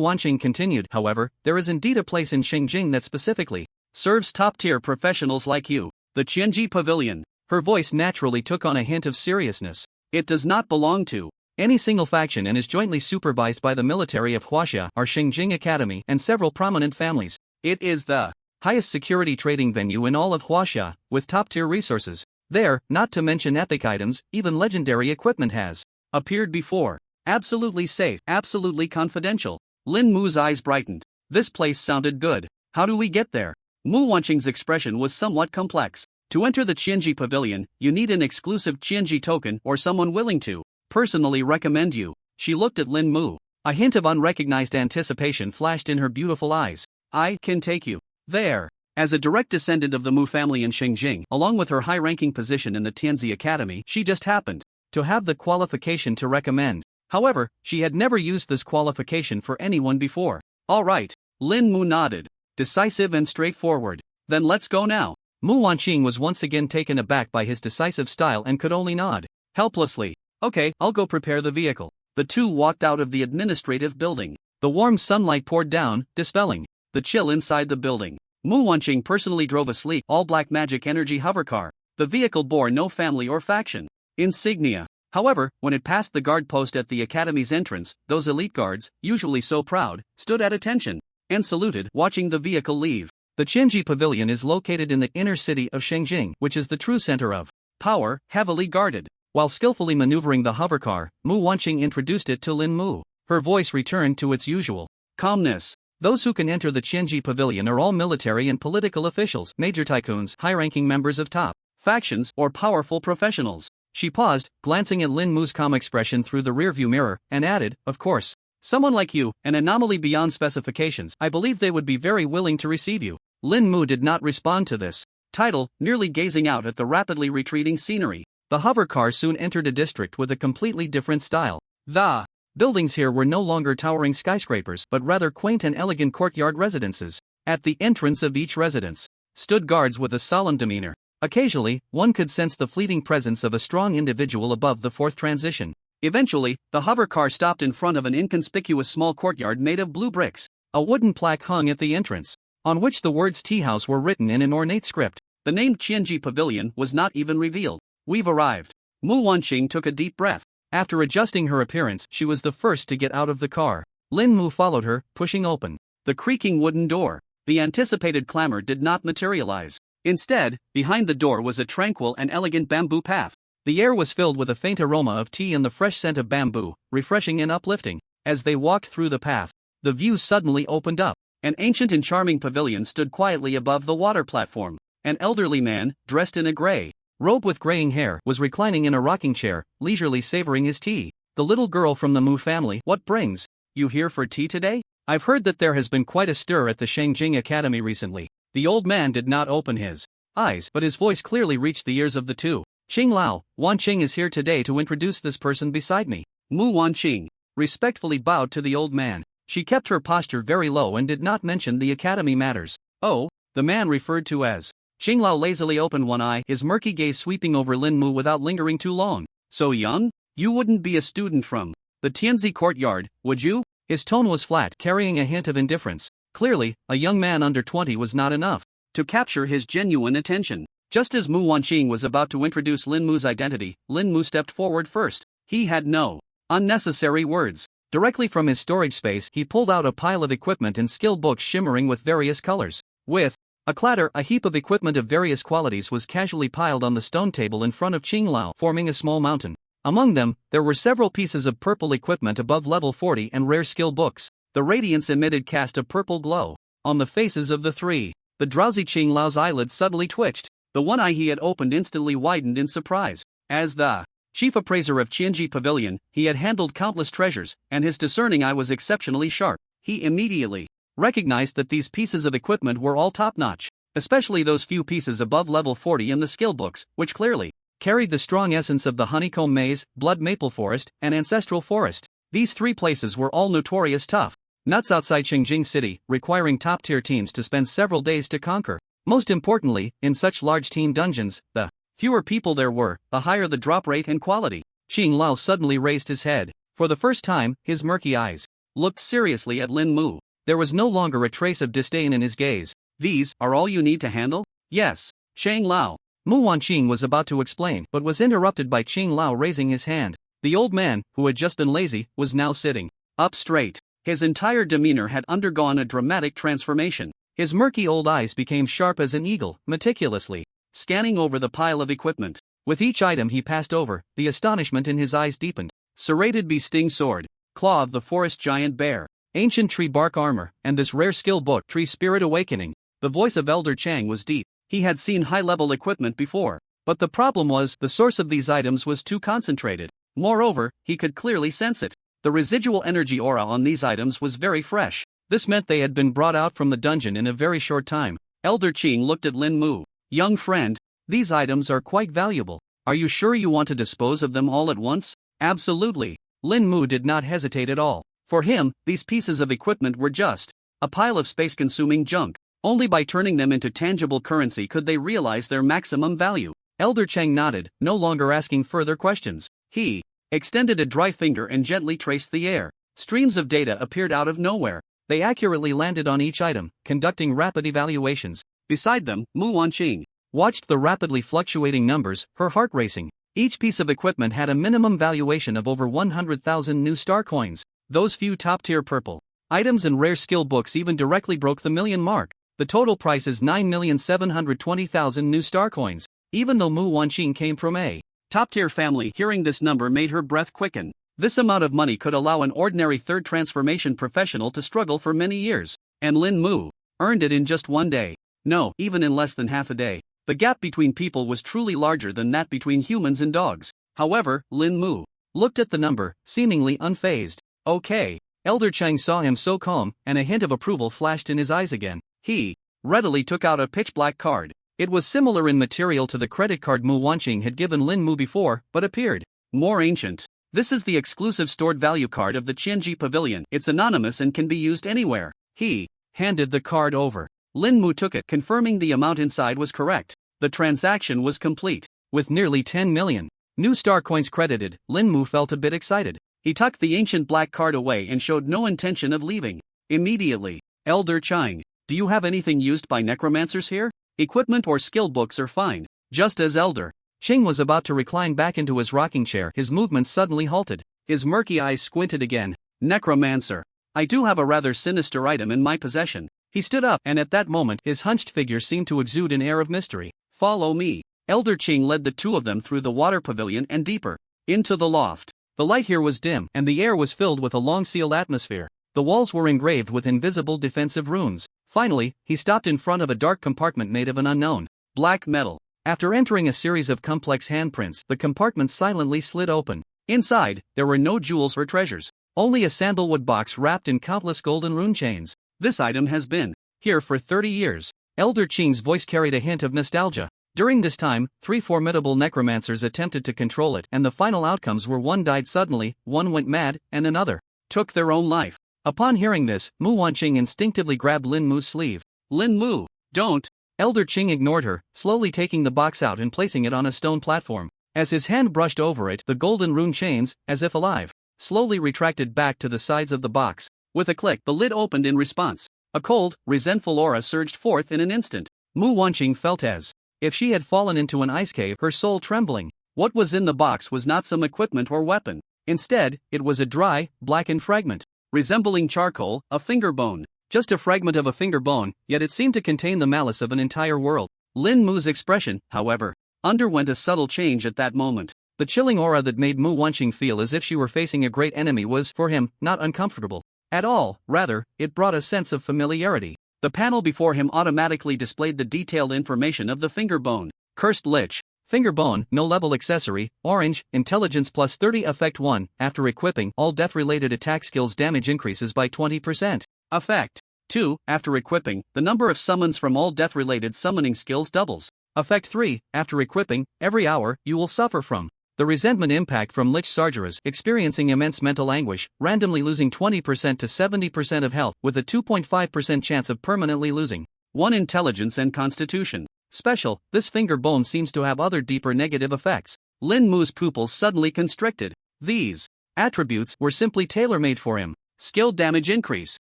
Wanqing continued. However, there is indeed a place in Xingjing that specifically serves top-tier professionals like you, the Qianji Pavilion. Her voice naturally took on a hint of seriousness. It does not belong to any single faction and is jointly supervised by the military of Huaxia, our Xingjing Academy, and several prominent families. It is the highest security trading venue in all of Huaxia, with top-tier resources. There, not to mention epic items, even legendary equipment has appeared before. Absolutely safe, absolutely confidential. Lin Mu's eyes brightened. This place sounded good. How do we get there? Mu Wanqing's expression was somewhat complex. To enter the Qianji Pavilion, you need an exclusive Qianji token or someone willing to personally recommend you. She looked at Lin Mu. A hint of unrecognized anticipation flashed in her beautiful eyes. I can take you there. As a direct descendant of the Mu family in Xingjing, along with her high-ranking position in the Tianzi Academy, she just happened to have the qualification to recommend. However, she had never used this qualification for anyone before. All right. Lin Mu nodded. Decisive and straightforward. Then let's go now. Mu Wanqing was once again taken aback by his decisive style and could only nod helplessly. Okay, I'll go prepare the vehicle. The two walked out of the administrative building. The warm sunlight poured down, dispelling the chill inside the building. Mu Wanqing personally drove a sleek, all-black magic energy hovercar. The vehicle bore no family or faction insignia. However, when it passed the guard post at the academy's entrance, those elite guards, usually so proud, stood at attention and saluted, watching the vehicle leave. The Qianji Pavilion is located in the inner city of Xingjing, which is the true center of power, heavily guarded. While skillfully maneuvering the hovercar, Mu Wanqing introduced it to Lin Mu. Her voice returned to its usual calmness. Those who can enter the Qianji Pavilion are all military and political officials, major tycoons, high-ranking members of top factions, or powerful professionals. She paused, glancing at Lin Mu's calm expression through the rearview mirror, and added, of course. Someone like you, an anomaly beyond specifications, I believe they would be very willing to receive you. Lin Mu did not respond to this title, merely gazing out at the rapidly retreating scenery. The hovercar soon entered a district with a completely different style. The buildings here were no longer towering skyscrapers but rather quaint and elegant courtyard residences. At the entrance of each residence stood guards with a solemn demeanor. Occasionally, one could sense the fleeting presence of a strong individual above the fourth transition. Eventually, the hovercar stopped in front of an inconspicuous small courtyard made of blue bricks. A wooden plaque hung at the entrance, on which the words Tea House were written in an ornate script. The name Qianji Pavilion was not even revealed. We've arrived. Mu Wanqing took a deep breath. After adjusting her appearance, she was the first to get out of the car. Lin Mu followed her, pushing open the creaking wooden door. The anticipated clamor did not materialize. Instead, behind the door was a tranquil and elegant bamboo path. The air was filled with a faint aroma of tea and the fresh scent of bamboo, refreshing and uplifting. As they walked through the path, the view suddenly opened up. An ancient and charming pavilion stood quietly above the water platform. An elderly man, dressed in a gray robe with graying hair, was reclining in a rocking chair, leisurely savoring his tea. The little girl from the Mu family. What brings you here for tea today? I've heard that there has been quite a stir at the Xingjing Academy recently. The old man did not open his eyes, but his voice clearly reached the ears of the two. Qinglao, Wanqing is here today to introduce this person beside me. Mu Wanqing respectfully bowed to the old man. She kept her posture very low and did not mention the academy matters. Oh, the man referred to as Qinglao lazily opened one eye, his murky gaze sweeping over Lin Mu without lingering too long. So young? You wouldn't be a student from the Tianzi courtyard, would you? His tone was flat, carrying a hint of indifference. Clearly, a young man under 20 was not enough to capture his genuine attention. Just as Mu Wanqing was about to introduce Lin Mu's identity, Lin Mu stepped forward first. He had no unnecessary words. Directly from his storage space, he pulled out a pile of equipment and skill books shimmering with various colors. With a clatter, a heap of equipment of various qualities was casually piled on the stone table in front of Qinglao, forming a small mountain. Among them, there were several pieces of purple equipment above level 40 and rare skill books. The radiance emitted cast a purple glow on the faces of the three. The drowsy Qinglao's eyelids suddenly twitched. The one eye he had opened instantly widened in surprise. As the chief appraiser of Qianji Pavilion, he had handled countless treasures, and his discerning eye was exceptionally sharp. He immediately recognized that these pieces of equipment were all top-notch, especially those few pieces above level 40 in the skill books, which clearly carried the strong essence of the honeycomb maze, blood maple forest, and ancestral forest. These three places were all notorious tough nuts outside Xingjing City, requiring top-tier teams to spend several days to conquer. Most importantly, in such large team dungeons, the fewer people there were, the higher the drop rate and quality. Qing Lao suddenly raised his head. For the first time, his murky eyes looked seriously at Lin Mu. There was no longer a trace of disdain in his gaze. These are all you need to handle? Yes. Shang Lao. Mu Wanqing was about to explain but was interrupted by Qing Lao raising his hand. The old man, who had just been lazy, was now sitting up straight. His entire demeanor had undergone a dramatic transformation. His murky old eyes became sharp as an eagle, meticulously scanning over the pile of equipment. With each item he passed over, the astonishment in his eyes deepened. Serrated bee sting sword, claw of the forest giant bear, ancient tree bark armor, and this rare skill book, Tree Spirit Awakening. The voice of Elder Chang was deep. He had seen high-level equipment before, but the problem was the source of these items was too concentrated. Moreover, he could clearly sense it. The residual energy aura on these items was very fresh. This meant they had been brought out from the dungeon in a very short time. Elder Qing looked at Lin Mu. Young friend, these items are quite valuable. Are you sure you want to dispose of them all at once? Absolutely. Lin Mu did not hesitate at all. For him, these pieces of equipment were just a pile of space-consuming junk. Only by turning them into tangible currency could they realize their maximum value. Elder Chang nodded, no longer asking further questions. He extended a dry finger and gently traced the air. Streams of data appeared out of nowhere. They accurately landed on each item, conducting rapid evaluations. Beside them, Mu Wanqing watched the rapidly fluctuating numbers, her heart racing. Each piece of equipment had a minimum valuation of over 100,000 new star coins. Those few top-tier purple items and rare skill books even directly broke the million mark. The total price is 9,720,000 new star coins. Even though Mu Wanqing came from a top-tier family, hearing this number made her breath quicken. This amount of money could allow an ordinary third transformation professional to struggle for many years. And Lin Mu earned it in just one day. No, even in less than half a day. The gap between people was truly larger than that between humans and dogs. However, Lin Mu looked at the number, seemingly unfazed. Okay. Elder Chang saw him so calm, and a hint of approval flashed in his eyes again. He readily took out a pitch-black card. It was similar in material to the credit card Mu Wanqing had given Lin Mu before, but appeared more ancient. This is the exclusive stored value card of the Qianji Pavilion. It's anonymous and can be used anywhere. He handed the card over. Lin Mu took it, confirming the amount inside was correct. The transaction was complete. With nearly 10 million new star coins credited, Lin Mu felt a bit excited. He tucked the ancient black card away and showed no intention of leaving. Immediately, Elder Chang, do you have anything used by necromancers here? Equipment or skill books are fine. Just as Elder Ching was about to recline back into his rocking chair, his movements suddenly halted. His murky eyes squinted again. Necromancer. I do have a rather sinister item in my possession. He stood up, and at that moment, his hunched figure seemed to exude an air of mystery. Follow me. Elder Qing led the two of them through the water pavilion and deeper into the loft. The light here was dim, and the air was filled with a long-sealed atmosphere. The walls were engraved with invisible defensive runes. Finally, he stopped in front of a dark compartment made of an unknown black metal. After entering a series of complex handprints, the compartment silently slid open. Inside, there were no jewels or treasures, only a sandalwood box wrapped in countless golden rune chains. This item has been here for 30 years. Elder Qing's voice carried a hint of nostalgia. During this time, 3 formidable necromancers attempted to control it, and the final outcomes were one died suddenly, one went mad, and another took their own life. Upon hearing this, Mu Wanqing instinctively grabbed Lin Mu's sleeve. Lin Mu, don't! Elder Qing ignored her, slowly taking the box out and placing it on a stone platform. As his hand brushed over it, the golden rune chains, as if alive, slowly retracted back to the sides of the box. With a click, the lid opened in response. A cold, resentful aura surged forth in an instant. Mu Wanqing felt as if she had fallen into an ice cave, her soul trembling. What was in the box was not some equipment or weapon. Instead, it was a dry, blackened fragment, resembling charcoal, a finger bone. Just a fragment of a finger bone, yet it seemed to contain the malice of an entire world. Lin Mu's expression, however, underwent a subtle change at that moment. The chilling aura that made Mu Wanqing feel as if she were facing a great enemy was, for him, not uncomfortable at all. Rather, it brought a sense of familiarity. The panel before him automatically displayed the detailed information of the finger bone. Cursed Lich. Finger bone, no level accessory, orange, intelligence plus 30, effect 1, after equipping, all death-related attack skills damage increases by 20%. Effect 2, after equipping, the number of summons from all death-related summoning skills doubles. Effect 3, after equipping, every hour, you will suffer from the resentment impact from Lich Sargeras, experiencing immense mental anguish, randomly losing 20% to 70% of health, with a 2.5% chance of permanently losing 1 intelligence and constitution. Special, this finger bone seems to have other deeper negative effects. Lin Mu's pupils suddenly constricted. These attributes were simply tailor-made for him. Skill damage increase.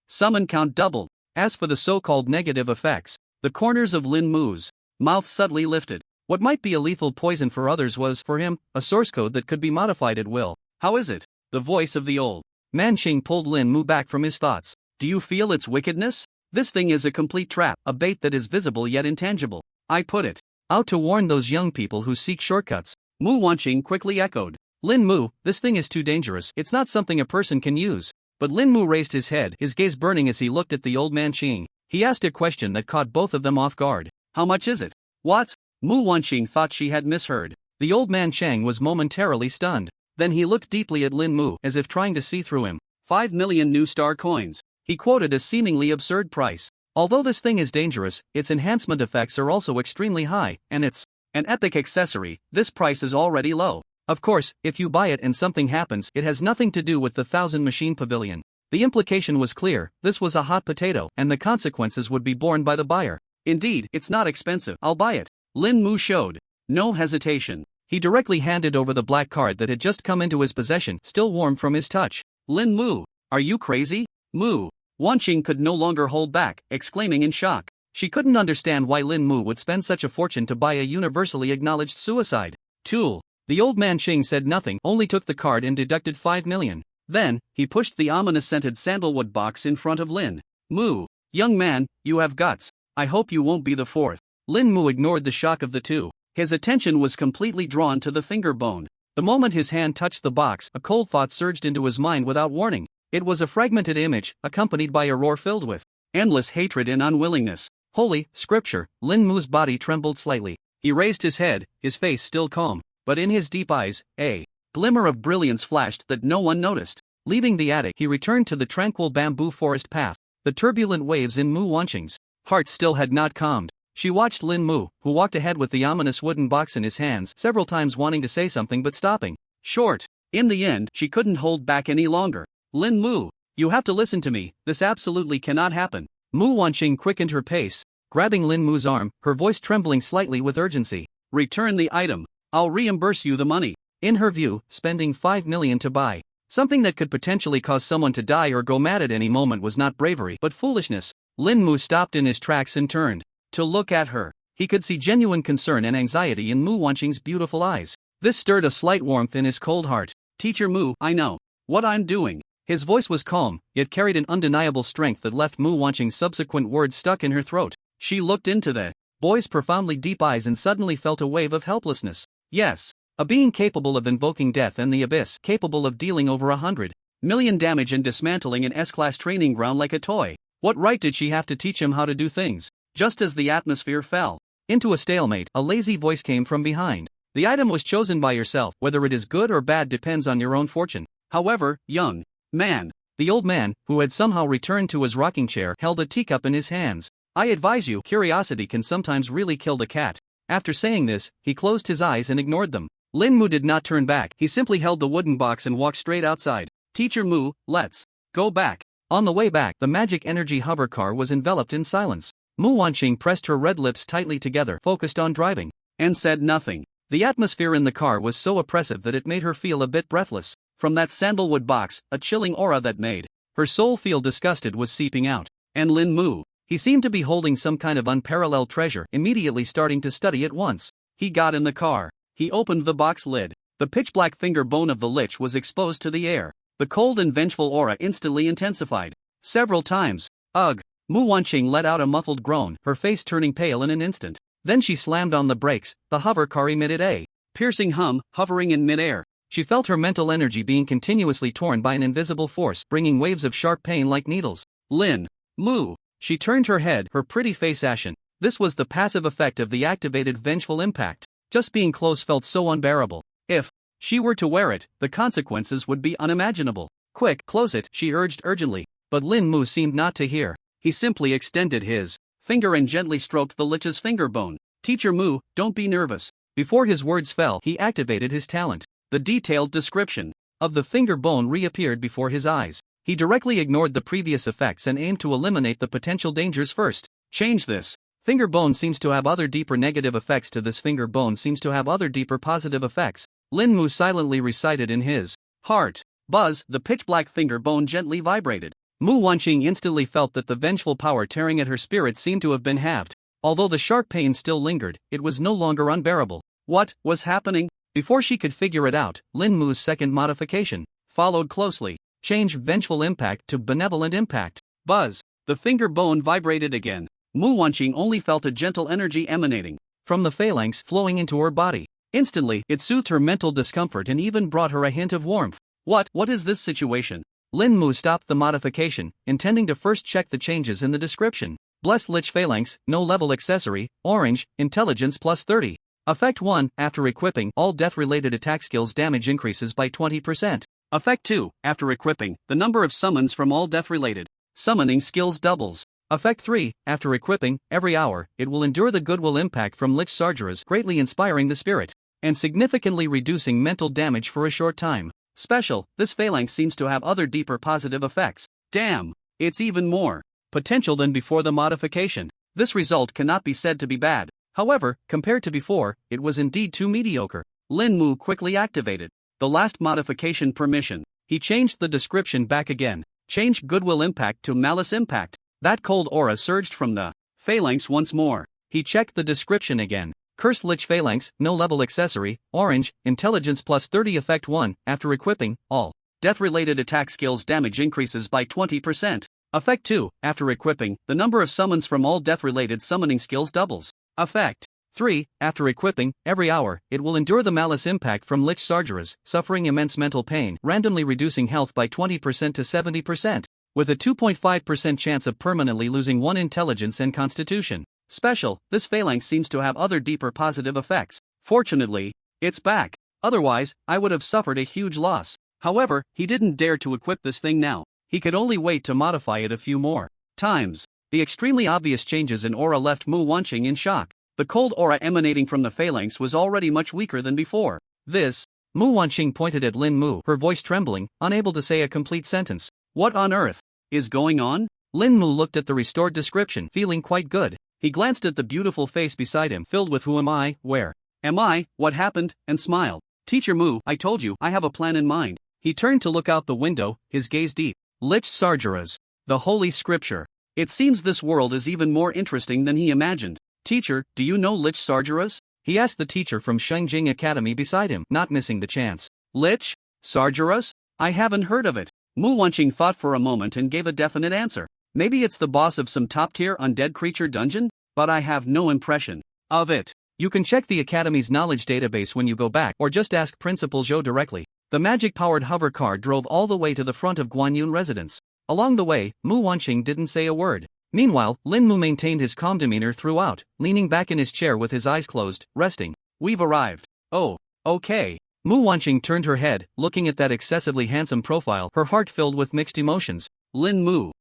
Summon count double. As for the so-called negative effects, the corners of Lin Mu's mouth suddenly lifted. What might be a lethal poison for others was, for him, a source code that could be modified at will. How is it? The voice of the old man Xing pulled Lin Mu back from his thoughts. Do you feel its wickedness? This thing is a complete trap, a bait that is visible yet intangible. I put it out to warn those young people who seek shortcuts. Mu Wanqing quickly echoed. Lin Mu, this thing is too dangerous. It's not something a person can use. But Lin Mu raised his head, his gaze burning as he looked at the old man Xing. He asked a question that caught both of them off guard. How much is it? What? Mu Wanqing thought she had misheard. The old man Chang was momentarily stunned. Then he looked deeply at Lin Mu, as if trying to see through him. 5 million new star coins. He quoted a seemingly absurd price. Although this thing is dangerous, its enhancement effects are also extremely high, and it's an epic accessory. This price is already low. Of course, if you buy it and something happens, it has nothing to do with the 1,000 machine pavilion. The implication was clear, this was a hot potato, and the consequences would be borne by the buyer. Indeed, it's not expensive, I'll buy it. Lin Mu showed no hesitation. He directly handed over the black card that had just come into his possession, still warm from his touch. Lin Mu, are you crazy? Mu Wanqing could no longer hold back, exclaiming in shock. She couldn't understand why Lin Mu would spend such a fortune to buy a universally acknowledged suicide tool. The old man Xing said nothing, only took the card and deducted 5 million. Then, he pushed the ominous-scented sandalwood box in front of Lin Mu. Young man, you have guts. I hope you won't be the fourth. Lin Mu ignored the shock of the two. His attention was completely drawn to the finger bone. The moment his hand touched the box, a cold thought surged into his mind without warning. It was a fragmented image, accompanied by a roar filled with endless hatred and unwillingness. Holy scripture! Lin Mu's body trembled slightly. He raised his head, his face still calm, but in his deep eyes, a glimmer of brilliance flashed that no one noticed. Leaving the attic, he returned to the tranquil bamboo forest path. The turbulent waves in Mu Wanqing's heart still had not calmed. She watched Lin Mu, who walked ahead with the ominous wooden box in his hands, several times wanting to say something but stopping short. In the end, she couldn't hold back any longer. Lin Mu, you have to listen to me, this absolutely cannot happen. Mu Wanqing quickened her pace, grabbing Lin Mu's arm, her voice trembling slightly with urgency. Return the item. I'll reimburse you the money. In her view, spending 5 million to buy something that could potentially cause someone to die or go mad at any moment was not bravery but foolishness. Lin Mu stopped in his tracks and turned to look at her. He could see genuine concern and anxiety in Mu Wanqing's beautiful eyes. This stirred a slight warmth in his cold heart. Teacher Mu, I know what I'm doing. His voice was calm, yet carried an undeniable strength that left Mu Wanqing's subsequent words stuck in her throat. She looked into the boy's profoundly deep eyes and suddenly felt a wave of helplessness. Yes. A being capable of invoking death and the abyss, capable of dealing over 100 million damage and dismantling an S-class training ground like a toy. What right did she have to teach him how to do things? Just as the atmosphere fell into a stalemate, a lazy voice came from behind. The item was chosen by yourself, whether it is good or bad depends on your own fortune. However, young man, the old man, who had somehow returned to his rocking chair, held a teacup in his hands. I advise you, curiosity can sometimes really kill the cat. After saying this, he closed his eyes and ignored them. Lin Mu did not turn back, he simply held the wooden box and walked straight outside. Teacher Mu, let's go back. On the way back, the magic energy hover car was enveloped in silence. Mu Wanqing pressed her red lips tightly together, focused on driving, and said nothing. The atmosphere in the car was so oppressive that it made her feel a bit breathless. From that sandalwood box, a chilling aura that made her soul feel disgusted was seeping out. And Lin Mu, he seemed to be holding some kind of unparalleled treasure, immediately starting to study it once. He got in the car. He opened the box lid. The pitch-black finger bone of the lich was exposed to the air. The cold and vengeful aura instantly intensified. Several times. Ugh! Mu Wanqing let out a muffled groan, her face turning pale in an instant. Then she slammed on the brakes. The hover car emitted a piercing hum, hovering in midair. She felt her mental energy being continuously torn by an invisible force, bringing waves of sharp pain like needles. Lin Mu. She turned her head, her pretty face ashen. This was the passive effect of the activated vengeful impact. Just being close felt so unbearable. If she were to wear it, the consequences would be unimaginable. Quick, close it, she urged urgently. But Lin Mu seemed not to hear. He simply extended his finger and gently stroked the lich's finger bone. Teacher Mu, don't be nervous. Before his words fell, he activated his talent. The detailed description of the finger bone reappeared before his eyes. He directly ignored the previous effects and aimed to eliminate the potential dangers first. Change this. Finger bone seems to have other deeper negative effects to this finger bone seems to have other deeper positive effects. Lin Mu silently recited in his heart. Buzz, the pitch-black finger bone gently vibrated. Mu Wanqing instantly felt that the vengeful power tearing at her spirit seemed to have been halved. Although the sharp pain still lingered, it was no longer unbearable. What was happening? Before she could figure it out, Lin Mu's second modification followed closely. Change vengeful impact to benevolent impact. Buzz. The finger bone vibrated again. Mu Wanqing only felt a gentle energy emanating from the phalanx flowing into her body. Instantly, it soothed her mental discomfort and even brought her a hint of warmth. What is this situation? Lin Mu stopped the modification, intending to first check the changes in the description. Blessed Lich Phalanx, no level accessory, orange, intelligence plus 30. Effect 1, after equipping, all death-related attack skills damage increases by 20%. Effect 2, after equipping, the number of summons from all death-related summoning skills doubles. Effect 3, after equipping, every hour, it will endure the goodwill impact from Lich Sargeras, greatly inspiring the spirit, and significantly reducing mental damage for a short time. Special, this phalanx seems to have other deeper positive effects. Damn, it's even more potential than before the modification. This result cannot be said to be bad. However, compared to before, it was indeed too mediocre. Lin Mu quickly activated the last modification permission. He changed the description back again. Changed goodwill impact to malice impact. That cold aura surged from the phalanx once more. He checked the description again. Cursed Lich Phalanx, no level accessory, orange, intelligence plus 30. Effect 1, after equipping, all death-related attack skills damage increases by 20%. Effect 2, after equipping, the number of summons from all death-related summoning skills doubles. Effect 3, after equipping, every hour, it will endure the malice impact from Lich Sargeras, suffering immense mental pain, randomly reducing health by 20% to 70%, with a 2.5% chance of permanently losing 1 intelligence and constitution. Special, this phalanx seems to have other deeper positive effects. Fortunately, it's back. Otherwise, I would have suffered a huge loss. However, he didn't dare to equip this thing now. He could only wait to modify it a few more times. The extremely obvious changes in aura left Mu Wanqing in shock. The cold aura emanating from the phalanx was already much weaker than before. This. Mu Wanqing pointed at Lin Mu, her voice trembling, unable to say a complete sentence. What on earth is going on? Lin Mu looked at the restored description, feeling quite good. He glanced at the beautiful face beside him, filled with who am I, where am I, what happened, and smiled. Teacher Mu, I told you, I have a plan in mind. He turned to look out the window, his gaze deep. Lich Sargeras. The Holy Scripture. It seems this world is even more interesting than he imagined. Teacher, do you know Lich Sargeras? He asked the teacher from Shengjing Academy beside him, not missing the chance. Lich Sargeras? I haven't heard of it. Mu Wanqing thought for a moment and gave a definite answer. Maybe it's the boss of some top-tier undead creature dungeon? But I have no impression of it. You can check the Academy's knowledge database when you go back, or just ask Principal Zhou directly. The magic-powered hover car drove all the way to the front of Guanyun residence. Along the way, Mu Wanqing didn't say a word. Meanwhile, Lin Mu maintained his calm demeanor throughout, leaning back in his chair with his eyes closed, resting. We've arrived. Oh, okay. Mu Wanqing turned her head, looking at that excessively handsome profile, her heart filled with mixed emotions. Lin Mu.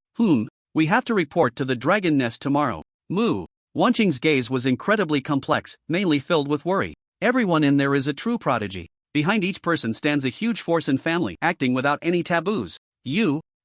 We have to report to the Dragon Nest tomorrow. Mu Wanqing's gaze was incredibly complex, mainly filled with worry. Everyone in there is a true prodigy. Behind each person stands a huge force and family, acting without any taboos.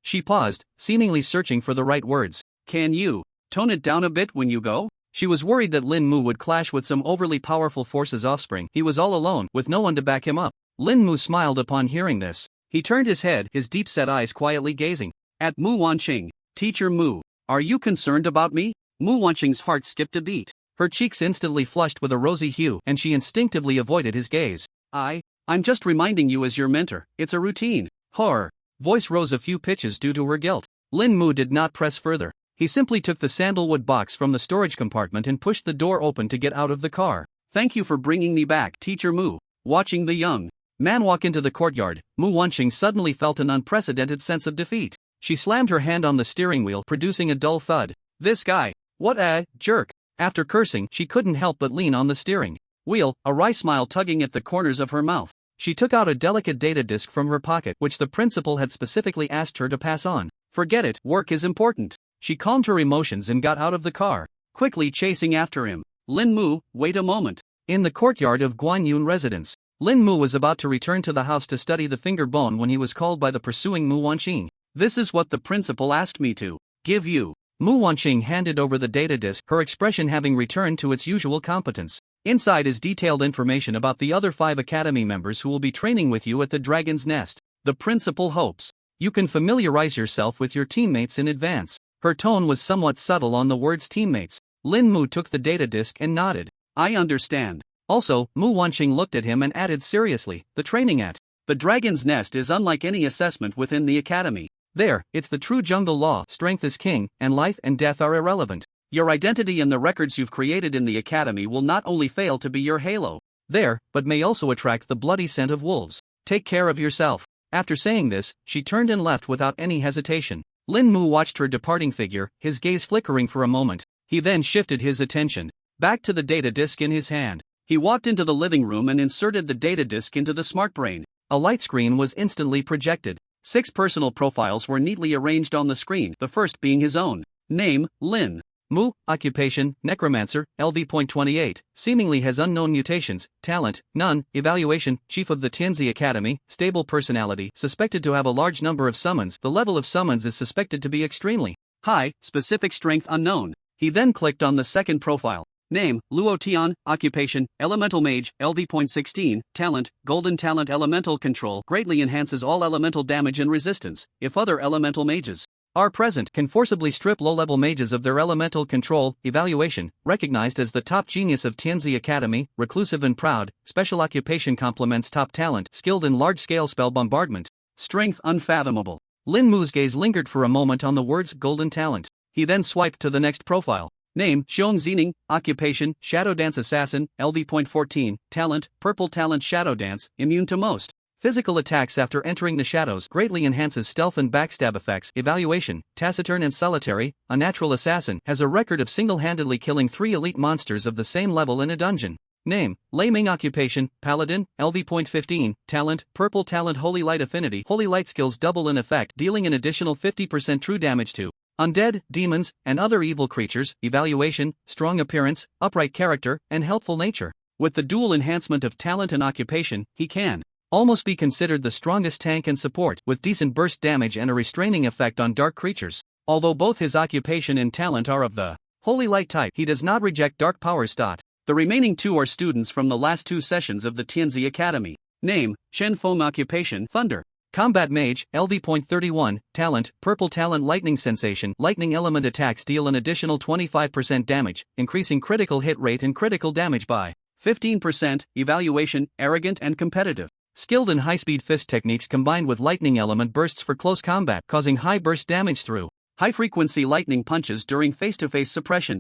She paused, seemingly searching for the right words. Can you tone it down a bit when you go? She was worried that Lin Mu would clash with some overly powerful force's offspring. He was all alone, with no one to back him up. Lin Mu smiled upon hearing this. He turned his head, his deep-set eyes quietly gazing at Mu Wanqing. Teacher Mu, are you concerned about me? Mu Wanqing's heart skipped a beat. Her cheeks instantly flushed with a rosy hue, and she instinctively avoided his gaze. I'm just reminding you as your mentor, it's a routine. Her voice rose a few pitches due to her guilt. Lin Mu did not press further. He simply took the sandalwood box from the storage compartment and pushed the door open to get out of the car. Thank you for bringing me back, Teacher Mu. Watching the young man walk into the courtyard, Mu Wanqing suddenly felt an unprecedented sense of defeat. She slammed her hand on the steering wheel, producing a dull thud. This guy, what a jerk. After cursing, she couldn't help but lean on the steering wheel, a wry smile tugging at the corners of her mouth. She took out a delicate data disk from her pocket, which the principal had specifically asked her to pass on. Forget it, work is important. She calmed her emotions and got out of the car, quickly chasing after him. Lin Mu, wait a moment. In the courtyard of Guanyun residence, Lin Mu was about to return to the house to study the finger bone when he was called by the pursuing Mu Wanqing. This is what the principal asked me to give you. Mu Wanqing handed over the data disk, her expression having returned to its usual competence. Inside is detailed information about the other 5 academy members who will be training with you at the Dragon's Nest. The principal hopes you can familiarize yourself with your teammates in advance. Her tone was somewhat subtle on the words teammates. Lin Mu took the data disk and nodded. I understand. Also, Mu Wanqing looked at him and added seriously, the training at the Dragon's Nest is unlike any assessment within the academy. There, it's the true jungle law, strength is king, and life and death are irrelevant. Your identity and the records you've created in the academy will not only fail to be your halo there, but may also attract the bloody scent of wolves. Take care of yourself. After saying this, she turned and left without any hesitation. Lin Mu watched her departing figure, his gaze flickering for a moment. He then shifted his attention back to the data disk in his hand. He walked into the living room and inserted the data disk into the smart brain. A light screen was instantly projected. 6 personal profiles were neatly arranged on the screen, the first being his own. Name, Lin Mu, occupation, necromancer, LV.28, seemingly has unknown mutations, talent, none, evaluation, chief of the Tianzi Academy, stable personality, suspected to have a large number of summons, the level of summons is suspected to be extremely high, specific strength unknown. He then clicked on the second profile. Name, Luo Tian, occupation, elemental mage, LV.16, talent, golden talent elemental control, greatly enhances all elemental damage and resistance, if other elemental mages are present, can forcibly strip low-level mages of their elemental control, evaluation, recognized as the top genius of Tianzi Academy, reclusive and proud, special occupation complements top talent, skilled in large-scale spell bombardment, strength unfathomable. Lin Mu's gaze lingered for a moment on the words golden talent. He then swiped to the next profile. Name, Xiong Zining, occupation, Shadow Dance Assassin, LV.14, talent, purple talent Shadow Dance, immune to most physical attacks after entering the shadows, greatly enhances stealth and backstab effects, evaluation, taciturn and solitary, a natural assassin, has a record of single-handedly killing 3 elite monsters of the same level in a dungeon. Name, Lei Ming occupation, paladin, LV.15, talent, purple talent holy light affinity, holy light skills double in effect, dealing an additional 50% true damage to undead, demons, and other evil creatures, evaluation, strong appearance, upright character, and helpful nature. With the dual enhancement of talent and occupation, he can almost be considered the strongest tank and support, with decent burst damage and a restraining effect on dark creatures. Although both his occupation and talent are of the holy light type, he does not reject dark powers. The remaining 2 are students from the last 2 sessions of the Tianzi Academy. Name, Chen Feng occupation, thunder. Combat Mage, LV.31, talent, purple talent lightning sensation, lightning element attacks deal an additional 25% damage, increasing critical hit rate and critical damage by 15%, evaluation, arrogant and competitive. Skilled in high-speed fist techniques combined with lightning element bursts for close combat, causing high burst damage through high-frequency lightning punches during face-to-face suppression.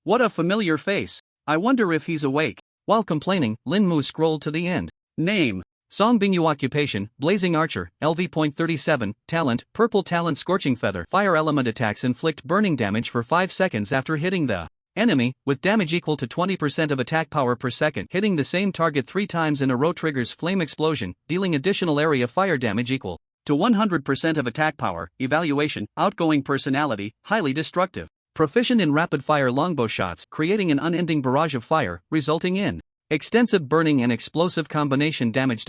What a familiar face. I wonder if he's awake. While complaining, Lin Mu scrolled to the end. Name, Song Bingyu occupation, blazing archer, LV.37, talent, purple talent scorching feather, fire element attacks inflict burning damage for 5 seconds after hitting the enemy, with damage equal to 20% of attack power per second. Hitting the same target 3 times in a row triggers flame explosion, dealing additional area fire damage equal to 100% of attack power, evaluation, outgoing personality, highly destructive. Proficient in rapid-fire longbow shots, creating an unending barrage of fire, resulting in extensive burning and explosive combination damage.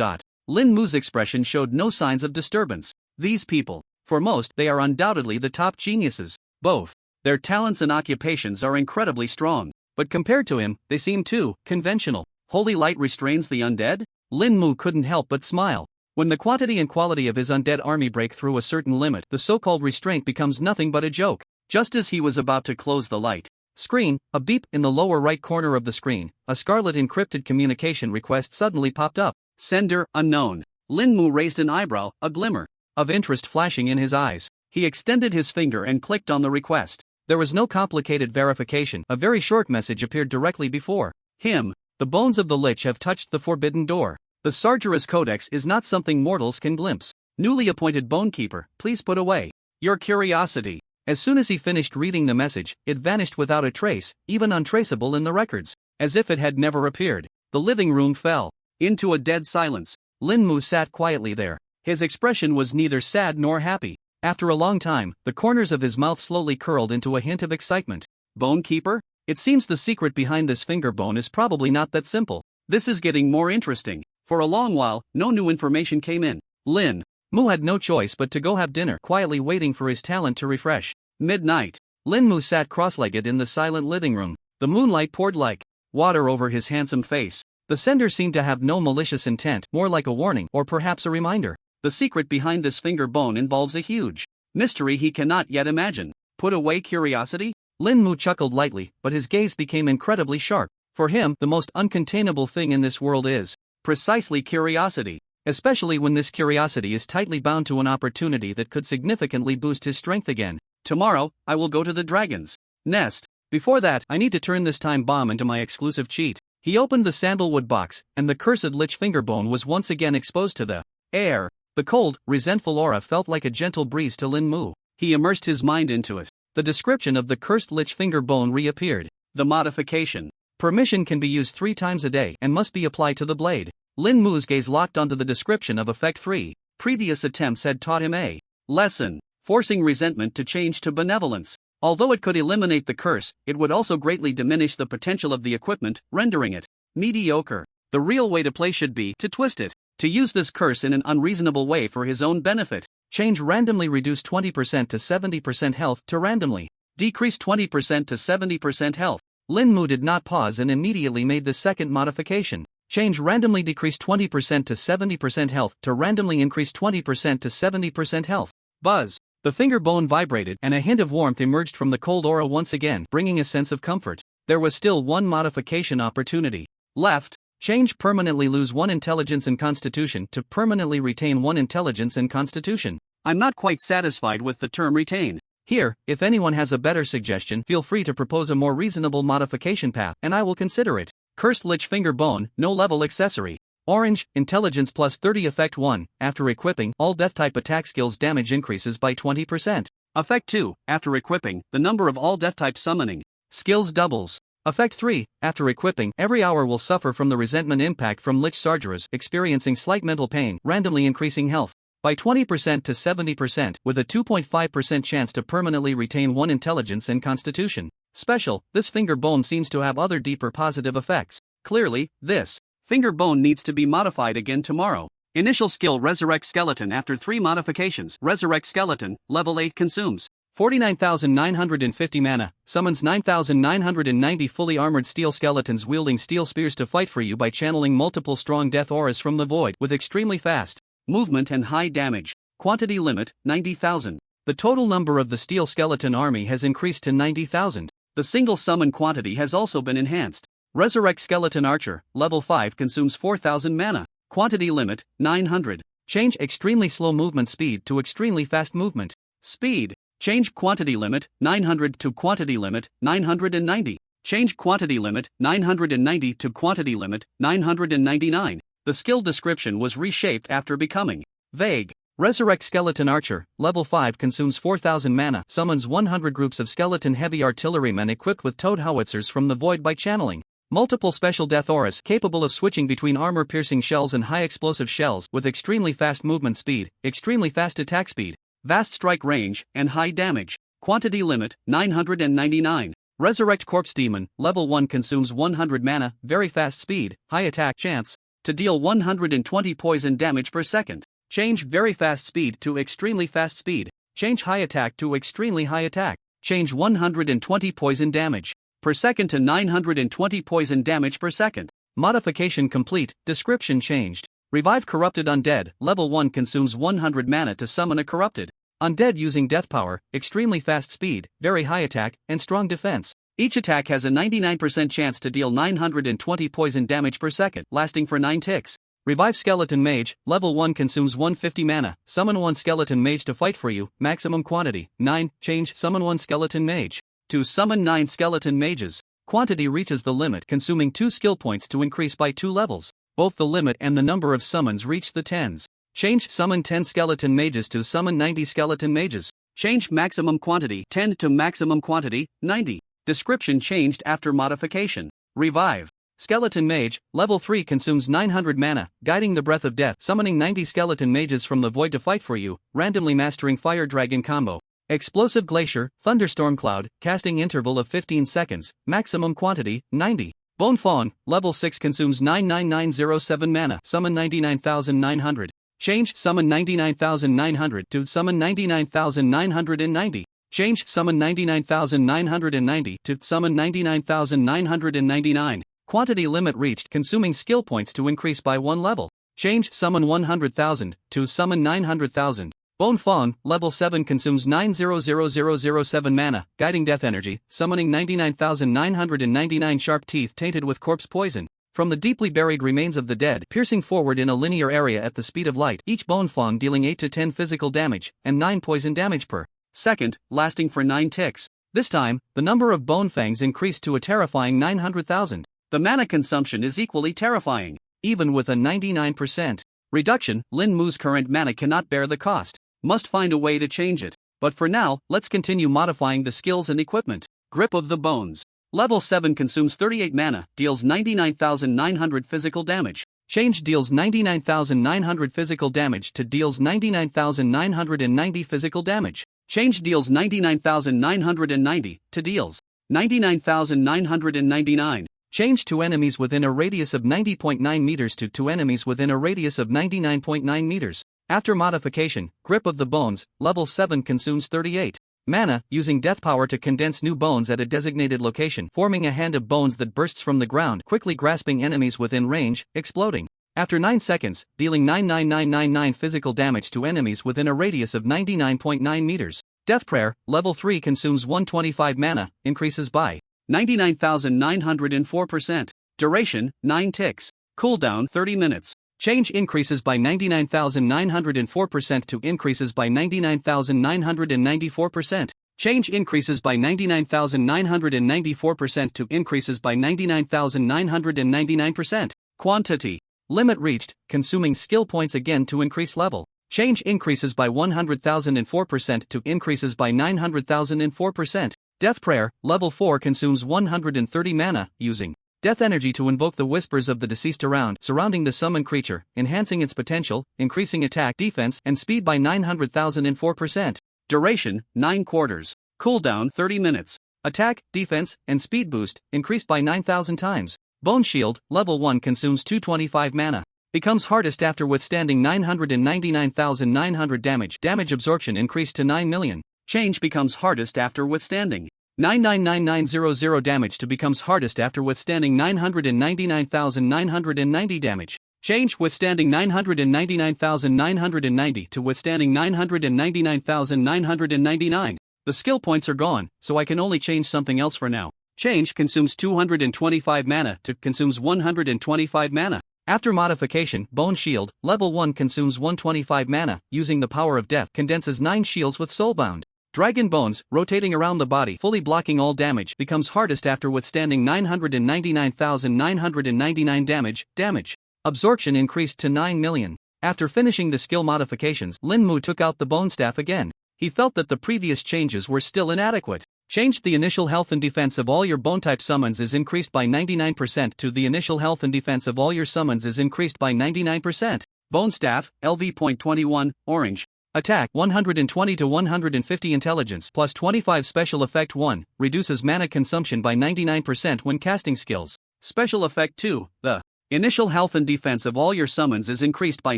Lin Mu's expression showed no signs of disturbance. These people, for most, they are undoubtedly the top geniuses. Both their talents and occupations are incredibly strong, but compared to him, they seem too conventional. Holy light restrains the undead? Lin Mu couldn't help but smile. When the quantity and quality of his undead army break through a certain limit, the so-called restraint becomes nothing but a joke. Just as he was about to close the light screen, a beep in the lower right corner of the screen, a scarlet encrypted communication request suddenly popped up. Sender, unknown. Lin Mu raised an eyebrow, a glimmer of interest flashing in his eyes. He extended his finger and clicked on the request. There was no complicated verification. A very short message appeared directly before him. The bones of the lich have touched the forbidden door. The Sargeras Codex is not something mortals can glimpse. Newly appointed Bonekeeper, please put away your curiosity. As soon as he finished reading the message, it vanished without a trace, even untraceable in the records, as if it had never appeared. The living room fell into a dead silence. Lin Mu sat quietly there. His expression was neither sad nor happy. After a long time, the corners of his mouth slowly curled into a hint of excitement. Bonekeeper? It seems the secret behind this finger bone is probably not that simple. This is getting more interesting. For a long while, no new information came in. Lin Mu had no choice but to go have dinner, quietly waiting for his talent to refresh. Midnight. Lin Mu sat cross-legged in the silent living room. The moonlight poured like water over his handsome face. The sender seemed to have no malicious intent, more like a warning or perhaps a reminder. The secret behind this finger bone involves a huge mystery he cannot yet imagine. Put away curiosity? Lin Mu chuckled lightly, but his gaze became incredibly sharp. For him, the most uncontainable thing in this world is precisely curiosity. Especially when this curiosity is tightly bound to an opportunity that could significantly boost his strength again. Tomorrow, I will go to the dragon's nest. Before that, I need to turn this time bomb into my exclusive cheat. He opened the sandalwood box, and the cursed lich finger bone was once again exposed to the air. The cold, resentful aura felt like a gentle breeze to Lin Mu. He immersed his mind into it. The description of the cursed lich finger bone reappeared. The modification. Permission can be used 3 times a day and must be applied to the blade. Lin Mu's gaze locked onto the description of Effect 3. Previous attempts had taught him a lesson, forcing resentment to change to benevolence. Although it could eliminate the curse, it would also greatly diminish the potential of the equipment, rendering it mediocre. The real way to play should be to twist it, to use this curse in an unreasonable way for his own benefit. Change randomly reduce 20% to 70% health to randomly decrease 20% to 70% health. Lin Mu did not pause and immediately made the second modification. Change randomly decrease 20% to 70% health to randomly increase 20% to 70% health. Buzz. The finger bone vibrated and a hint of warmth emerged from the cold aura once again, bringing a sense of comfort. There was still one modification opportunity left. Change permanently lose 1 intelligence and constitution to permanently retain 1 intelligence and constitution. I'm not quite satisfied with the term retain. Here, if anyone has a better suggestion, feel free to propose a more reasonable modification path, and I will consider it. Cursed Lich Finger Bone, no level accessory. Orange, Intelligence plus 30 Effect 1, after equipping, all Death-type attack skills damage increases by 20%. Effect 2, after equipping, the number of all Death-type summoning skills doubles. Effect 3, after equipping, every hour will suffer from the resentment impact from Lich Sargeras, experiencing slight mental pain, randomly increasing health by 20% to 70%, with a 2.5% chance to permanently retain 1 intelligence and constitution. Special, this finger bone seems to have other deeper positive effects. Clearly, this finger bone needs to be modified again tomorrow. Initial skill Resurrect Skeleton. After 3 modifications, Resurrect Skeleton, level 8 consumes 49,950 mana, summons 9,990 fully armored steel skeletons wielding steel spears to fight for you by channeling multiple strong death auras from the void with extremely fast movement and high damage. Quantity limit, 90,000. The total number of the steel skeleton army has increased to 90,000. The single summon quantity has also been enhanced. Resurrect Skeleton Archer, level 5 consumes 4,000 mana. Quantity limit, 900. Change extremely slow movement speed to extremely fast movement speed. Change quantity limit, 900 to quantity limit, 990. Change quantity limit, 990 to quantity limit, 999. The skill description was reshaped after becoming vague. Resurrect Skeleton Archer, level 5 consumes 4,000 mana, summons 100 groups of skeleton heavy artillerymen equipped with towed howitzers from the void by channeling multiple special death auras capable of switching between armor-piercing shells and high-explosive shells with extremely fast movement speed, extremely fast attack speed, vast strike range, and high damage. Quantity limit, 999. Resurrect Corpse Demon, level 1 consumes 100 mana, very fast speed, high attack chance to deal 120 poison damage per second. Change very fast speed to extremely fast speed. Change high attack to extremely high attack. Change 120 poison damage per second to 920 poison damage per second. Modification complete, description changed. Revive Corrupted Undead, level 1 consumes 100 mana to summon a corrupted undead using death power, extremely fast speed, very high attack, and strong defense. Each attack has a 99% chance to deal 920 poison damage per second, lasting for 9 ticks. Revive Skeleton Mage, level 1 consumes 150 mana, summon 1 Skeleton Mage to fight for you, maximum quantity, 9, change summon 1 Skeleton Mage. To summon 9 Skeleton Mages, quantity reaches the limit, consuming 2 skill points to increase by 2 levels. Both the limit and the number of summons reach the tens. Change summon 10 Skeleton Mages to summon 90 Skeleton Mages. Change maximum quantity 10 to maximum quantity 90. Description changed after modification. Revive Skeleton Mage, level 3 consumes 900 mana, guiding the Breath of Death, summoning 90 Skeleton Mages from the void to fight for you, randomly mastering Fire Dragon combo. Explosive Glacier, Thunderstorm Cloud, casting interval of 15 seconds, maximum quantity, 90. Bone Fawn, level 6 consumes 99907 mana, summon 99,900. Change summon 99,900 to summon 99,990. Change summon 99,990 to summon 99,999. Quantity limit reached, consuming skill points to increase by 1 level. Change summon 100,000 to summon 900,000. Bone Fawn, level 7, consumes 900007 mana, guiding death energy, summoning 99,999 sharp teeth tainted with corpse poison. From the deeply buried remains of the dead, piercing forward in a linear area at the speed of light, each Bone Fawn dealing 8 to 10 physical damage, and 9 poison damage per second, lasting for 9 ticks. This time, the number of bone fangs increased to a terrifying 900,000. The mana consumption is equally terrifying. Even with a 99% reduction, Lin Mu's current mana cannot bear the cost. Must find a way to change it. But for now, let's continue modifying the skills and equipment. Grip of the Bones. Level 7 consumes 38 mana, deals 99,900 physical damage. Change deals 99,900 physical damage to deals 99,990 physical damage. Change deals 99,990 to deals 99,999. Change to enemies within a radius of 90.9 meters to enemies within a radius of 99.9 meters. After modification, Grip of the Bones, level 7, consumes 38 mana, using death power to condense new bones at a designated location, forming a hand of bones that bursts from the ground, quickly grasping enemies within range, exploding. After 9 seconds, dealing 99999 physical damage to enemies within a radius of 99.9 meters. Death Prayer, level 3, consumes 125 mana, increases by 99,904%. Duration, 9 ticks. Cooldown, 30 minutes. Change increases by 99,904% to increases by 99,994%. Change increases by 99,994% to increases by 99,999%. Quantity limit reached, consuming skill points again to increase level. Change increases by 100,004% to increases by 900,004%. Death Prayer, level 4, consumes 130 mana, using death energy to invoke the whispers of the deceased surrounding the summoned creature, enhancing its potential, increasing attack, defense, and speed by 900,004%. Duration, 9 quarters. Cooldown, 30 minutes. Attack, defense, and speed boost, increased by 9,000 times. Bone Shield, level 1, consumes 225 mana. Becomes hardest after withstanding 999,900 damage. Damage absorption increased to 9 million. Change becomes hardest after withstanding 999900 damage to becomes hardest after withstanding 999,990 damage. Change withstanding 999,990 to withstanding 999,999. The skill points are gone, so I can only change something else for now. Change consumes 225 mana to consumes 125 mana. After modification, Bone Shield, level 1, consumes 125 mana, using the power of death, condenses 9 shields with Soulbound. Dragon Bones, rotating around the body, fully blocking all damage, becomes hardest after withstanding 999,999 damage. Damage absorption increased to 9 million. After finishing the skill modifications, Lin Mu took out the Bone Staff again. He felt that the previous changes were still inadequate. Changed the initial health and defense of all your bone-type summons is increased by 99% to the initial health and defense of all your summons is increased by 99%. Bone Staff, LV.21, orange. Attack 120 to 150 intelligence plus 25 special effect 1, reduces mana consumption by 99% when casting skills. Special effect 2, the initial health and defense of all your summons is increased by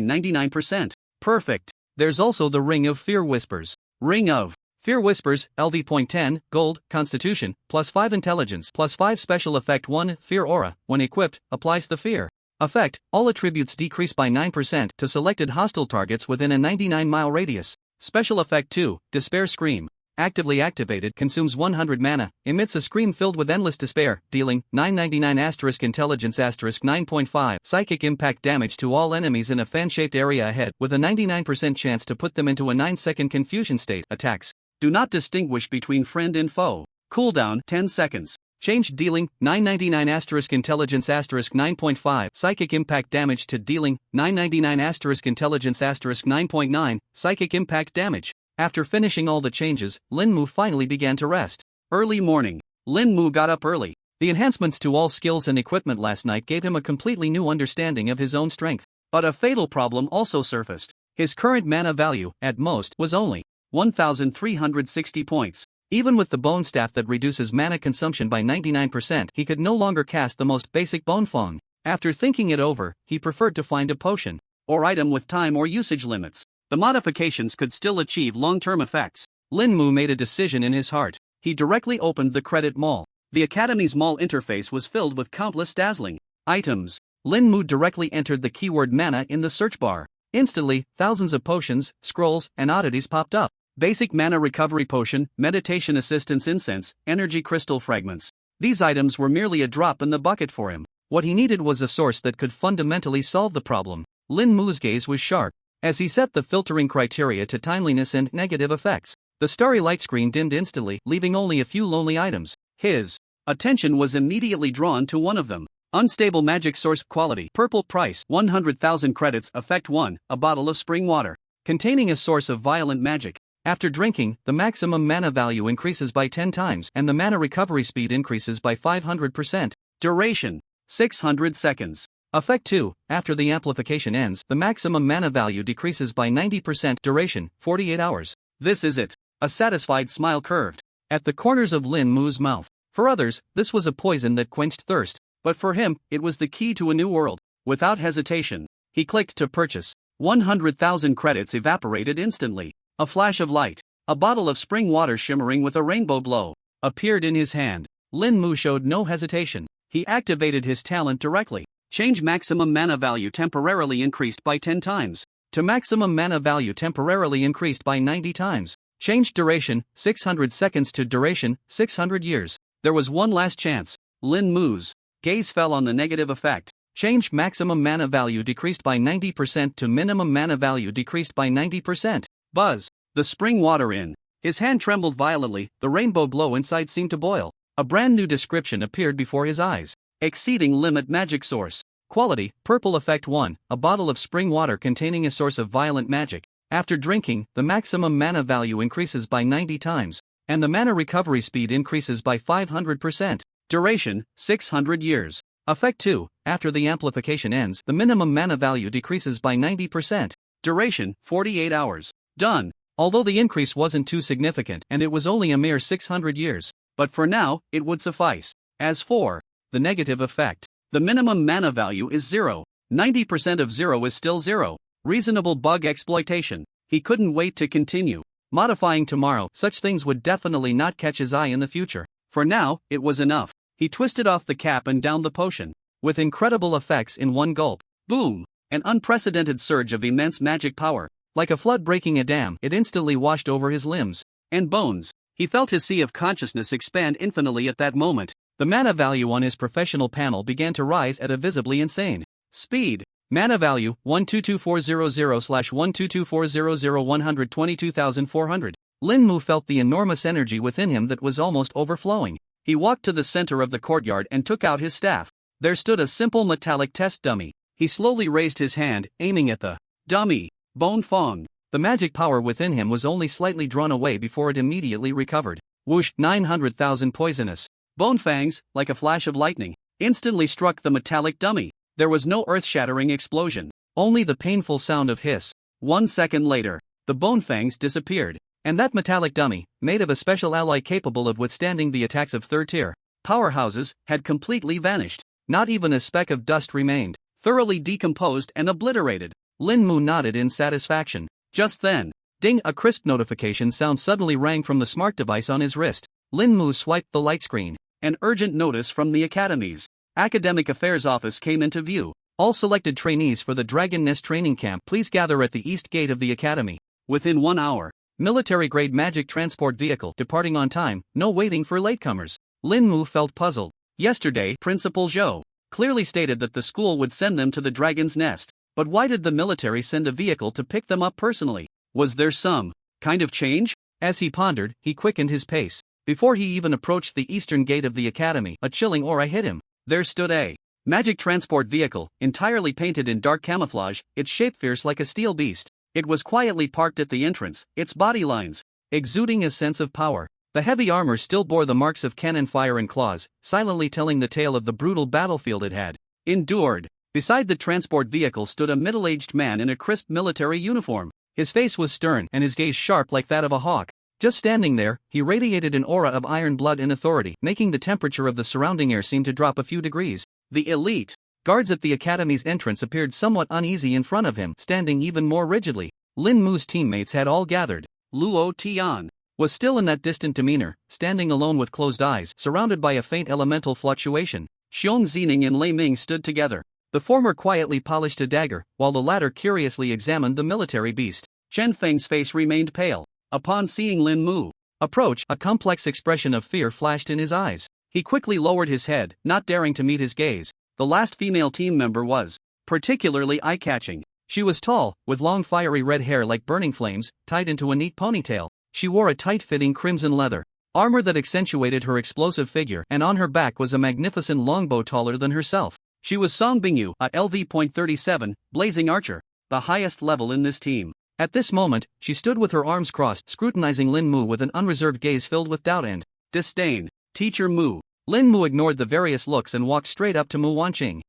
99%. Perfect. There's also the Ring of Fear Whispers. Ring of Fear Whispers, LV.10, Gold, Constitution, plus 5 Intelligence, plus 5 Special Effect 1, Fear Aura, when equipped, applies the Fear effect. All attributes decrease by 9% to selected hostile targets within a 99-mile radius. Special Effect 2, Despair Scream. Actively activated, consumes 100 mana, emits a scream filled with endless despair, dealing 999 intelligence 9.5 psychic impact damage to all enemies in a fan-shaped area ahead, with a 99% chance to put them into a 9-second confusion state. Attacks do not distinguish between friend and foe. Cooldown 10 seconds. Change dealing 999 intelligence 9.5 psychic impact damage to dealing 999 intelligence 9.9 psychic impact damage. After finishing all the changes, Lin Mu finally began to rest. Early morning. Lin Mu got up early. The enhancements to all skills and equipment last night gave him a completely new understanding of his own strength. But a fatal problem also surfaced. His current mana value, at most, was only 1,360 points. Even with the Bone Staff that reduces mana consumption by 99%, he could no longer cast the most basic Bone Fong. After thinking it over, he preferred to find a potion or item with time or usage limits. The modifications could still achieve long-term effects. Lin Mu made a decision in his heart. He directly opened the credit mall. The Academy's mall interface was filled with countless dazzling items. Lin Mu directly entered the keyword mana in the search bar. Instantly, thousands of potions, scrolls, and oddities popped up. Basic mana recovery potion, meditation assistance incense, energy crystal fragments. These items were merely a drop in the bucket for him. What he needed was a source that could fundamentally solve the problem. Lin Mu's gaze was sharp. As he set the filtering criteria to timeliness and negative effects, the starry light screen dimmed instantly, leaving only a few lonely items. His attention was immediately drawn to one of them. Unstable magic source quality. Purple price 100,000 credits. Effect 1. A bottle of spring water. Containing a source of violent magic. After drinking, the maximum mana value increases by 10 times and the mana recovery speed increases by 500%. Duration 600 seconds. Effect 2. After the amplification ends, the maximum mana value decreases by 90%. Duration 48 hours. This is it. A satisfied smile curved at the corners of Lin Mu's mouth. For others, this was a poison that quenched thirst, but for him, it was the key to a new world. Without hesitation, he clicked to purchase. 100,000 credits evaporated instantly. A flash of light, a bottle of spring water shimmering with a rainbow glow, appeared in his hand. Lin Mu showed no hesitation. He activated his talent directly. Change maximum mana value temporarily increased by 10 times. To maximum mana value temporarily increased by 90 times. Change duration, 600 seconds to duration, 600 years. There was one last chance. Lin Mu's gaze fell on the negative effect. Change maximum mana value decreased by 90% to minimum mana value decreased by 90%. Buzz. The spring water in his hand trembled violently, the rainbow glow inside seemed to boil. A brand new description appeared before his eyes. Exceeding limit magic source. Quality, purple effect 1, a bottle of spring water containing a source of violent magic. After drinking, the maximum mana value increases by 90 times, and the mana recovery speed increases by 500%. Duration, 600 years. Effect 2, after the amplification ends, the minimum mana value decreases by 90%. Duration, 48 hours. Done. Although the increase wasn't too significant and it was only a mere 600 years, but for now, it would suffice. As for the negative effect, the minimum mana value is 0. 90% of 0 is still 0. Reasonable bug exploitation. He couldn't wait to continue modifying tomorrow. Such things would definitely not catch his eye in the future. For now, it was enough. He twisted off the cap and downed the potion. With incredible effects in one gulp. Boom! An unprecedented surge of immense magic power. Like a flood breaking a dam, it instantly washed over his limbs and bones. He felt his sea of consciousness expand infinitely at that moment. The mana value on his professional panel began to rise at a visibly insane speed. Mana value 122,400,122,400. Lin Mu felt the enormous energy within him that was almost overflowing. He walked to the center of the courtyard and took out his staff. There stood a simple metallic test dummy. He slowly raised his hand, aiming at the dummy. Bone Fong. The magic power within him was only slightly drawn away before it immediately recovered. Whoosh! 900,000 poisonous bone fangs, like a flash of lightning, instantly struck the metallic dummy. There was no earth-shattering explosion, only the painful sound of hiss. 1 second later, the bone fangs disappeared, and that metallic dummy, made of a special alloy capable of withstanding the attacks of third-tier powerhouses, had completely vanished. Not even a speck of dust remained, thoroughly decomposed and obliterated. Lin Mu nodded in satisfaction. Just then, ding! A crisp notification sound suddenly rang from the smart device on his wrist. Lin Mu swiped the light screen. An urgent notice from the Academy's Academic Affairs Office came into view. All selected trainees for the Dragon Nest Training Camp please gather at the east gate of the Academy. Within 1 hour. Military-grade magic transport vehicle departing on time, no waiting for latecomers. Lin Mu felt puzzled. Yesterday, Principal Zhou clearly stated that the school would send them to the Dragon's Nest. But why did the military send a vehicle to pick them up personally? Was there some kind of change? As he pondered, he quickened his pace. Before he even approached the eastern gate of the academy, a chilling aura hit him. There stood a magic transport vehicle, entirely painted in dark camouflage, its shape fierce like a steel beast. It was quietly parked at the entrance, its body lines exuding a sense of power. The heavy armor still bore the marks of cannon fire and claws, silently telling the tale of the brutal battlefield it had endured. Beside the transport vehicle stood a middle-aged man in a crisp military uniform. His face was stern and his gaze sharp like that of a hawk. Just standing there, he radiated an aura of iron blood and authority, making the temperature of the surrounding air seem to drop a few degrees. The elite guards at the academy's entrance appeared somewhat uneasy in front of him, standing even more rigidly. Lin Mu's teammates had all gathered. Luo Tian, was still in that distant demeanor, standing alone with closed eyes, surrounded by a faint elemental fluctuation. Xiong Zining and Lei Ming stood together. The former quietly polished a dagger, while the latter curiously examined the military beast. Chen Feng's face remained pale. Upon seeing Lin Mu approach, a complex expression of fear flashed in his eyes. He quickly lowered his head, not daring to meet his gaze. The last female team member was particularly eye-catching. She was tall, with long fiery red hair like burning flames, tied into a neat ponytail. She wore a tight-fitting crimson leather armor that accentuated her explosive figure, and on her back was a magnificent longbow taller than herself. She was Song Bingyu, a LV.37, blazing archer, the highest level in this team. At this moment, she stood with her arms crossed, scrutinizing Lin Mu with an unreserved gaze filled with doubt and disdain. Teacher Mu. Lin Mu ignored the various looks and walked straight up to Mu Wanqing.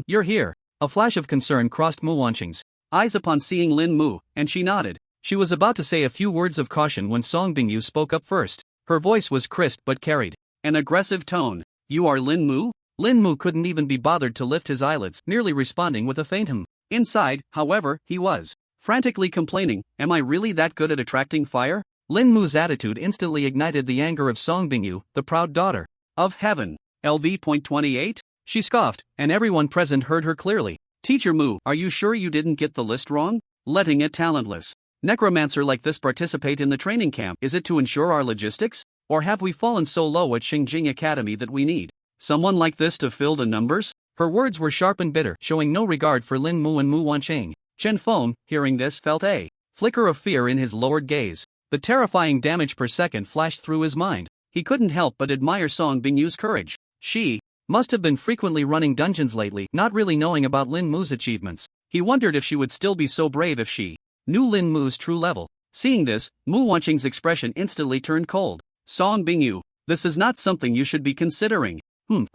You're here. A flash of concern crossed Mu Wanqing's eyes upon seeing Lin Mu, and she nodded. She was about to say a few words of caution when Song Bingyu spoke up first. Her voice was crisp but carried an aggressive tone. You are Lin Mu? Lin Mu couldn't even be bothered to lift his eyelids, merely responding with a faint hum. Inside, however, he was frantically complaining, am I really that good at attracting fire? Lin Mu's attitude instantly ignited the anger of Song Bingyu, the proud daughter of heaven. LV.28? She scoffed, and everyone present heard her clearly. Teacher Mu, are you sure you didn't get the list wrong? Letting a talentless necromancer like this participate in the training camp, is it to ensure our logistics? Or have we fallen so low at Xingjing Academy that we need someone like this to fill the numbers? Her words were sharp and bitter, showing no regard for Lin Mu and Mu Wanqing. Chen Feng, hearing this, felt a flicker of fear in his lowered gaze. The terrifying damage per second flashed through his mind. He couldn't help but admire Song Bingyu's courage. She must have been frequently running dungeons lately, not really knowing about Lin Mu's achievements. He wondered if she would still be so brave if she knew Lin Mu's true level. Seeing this, Mu Wanqing's expression instantly turned cold. Song Bingyu, this is not something you should be considering.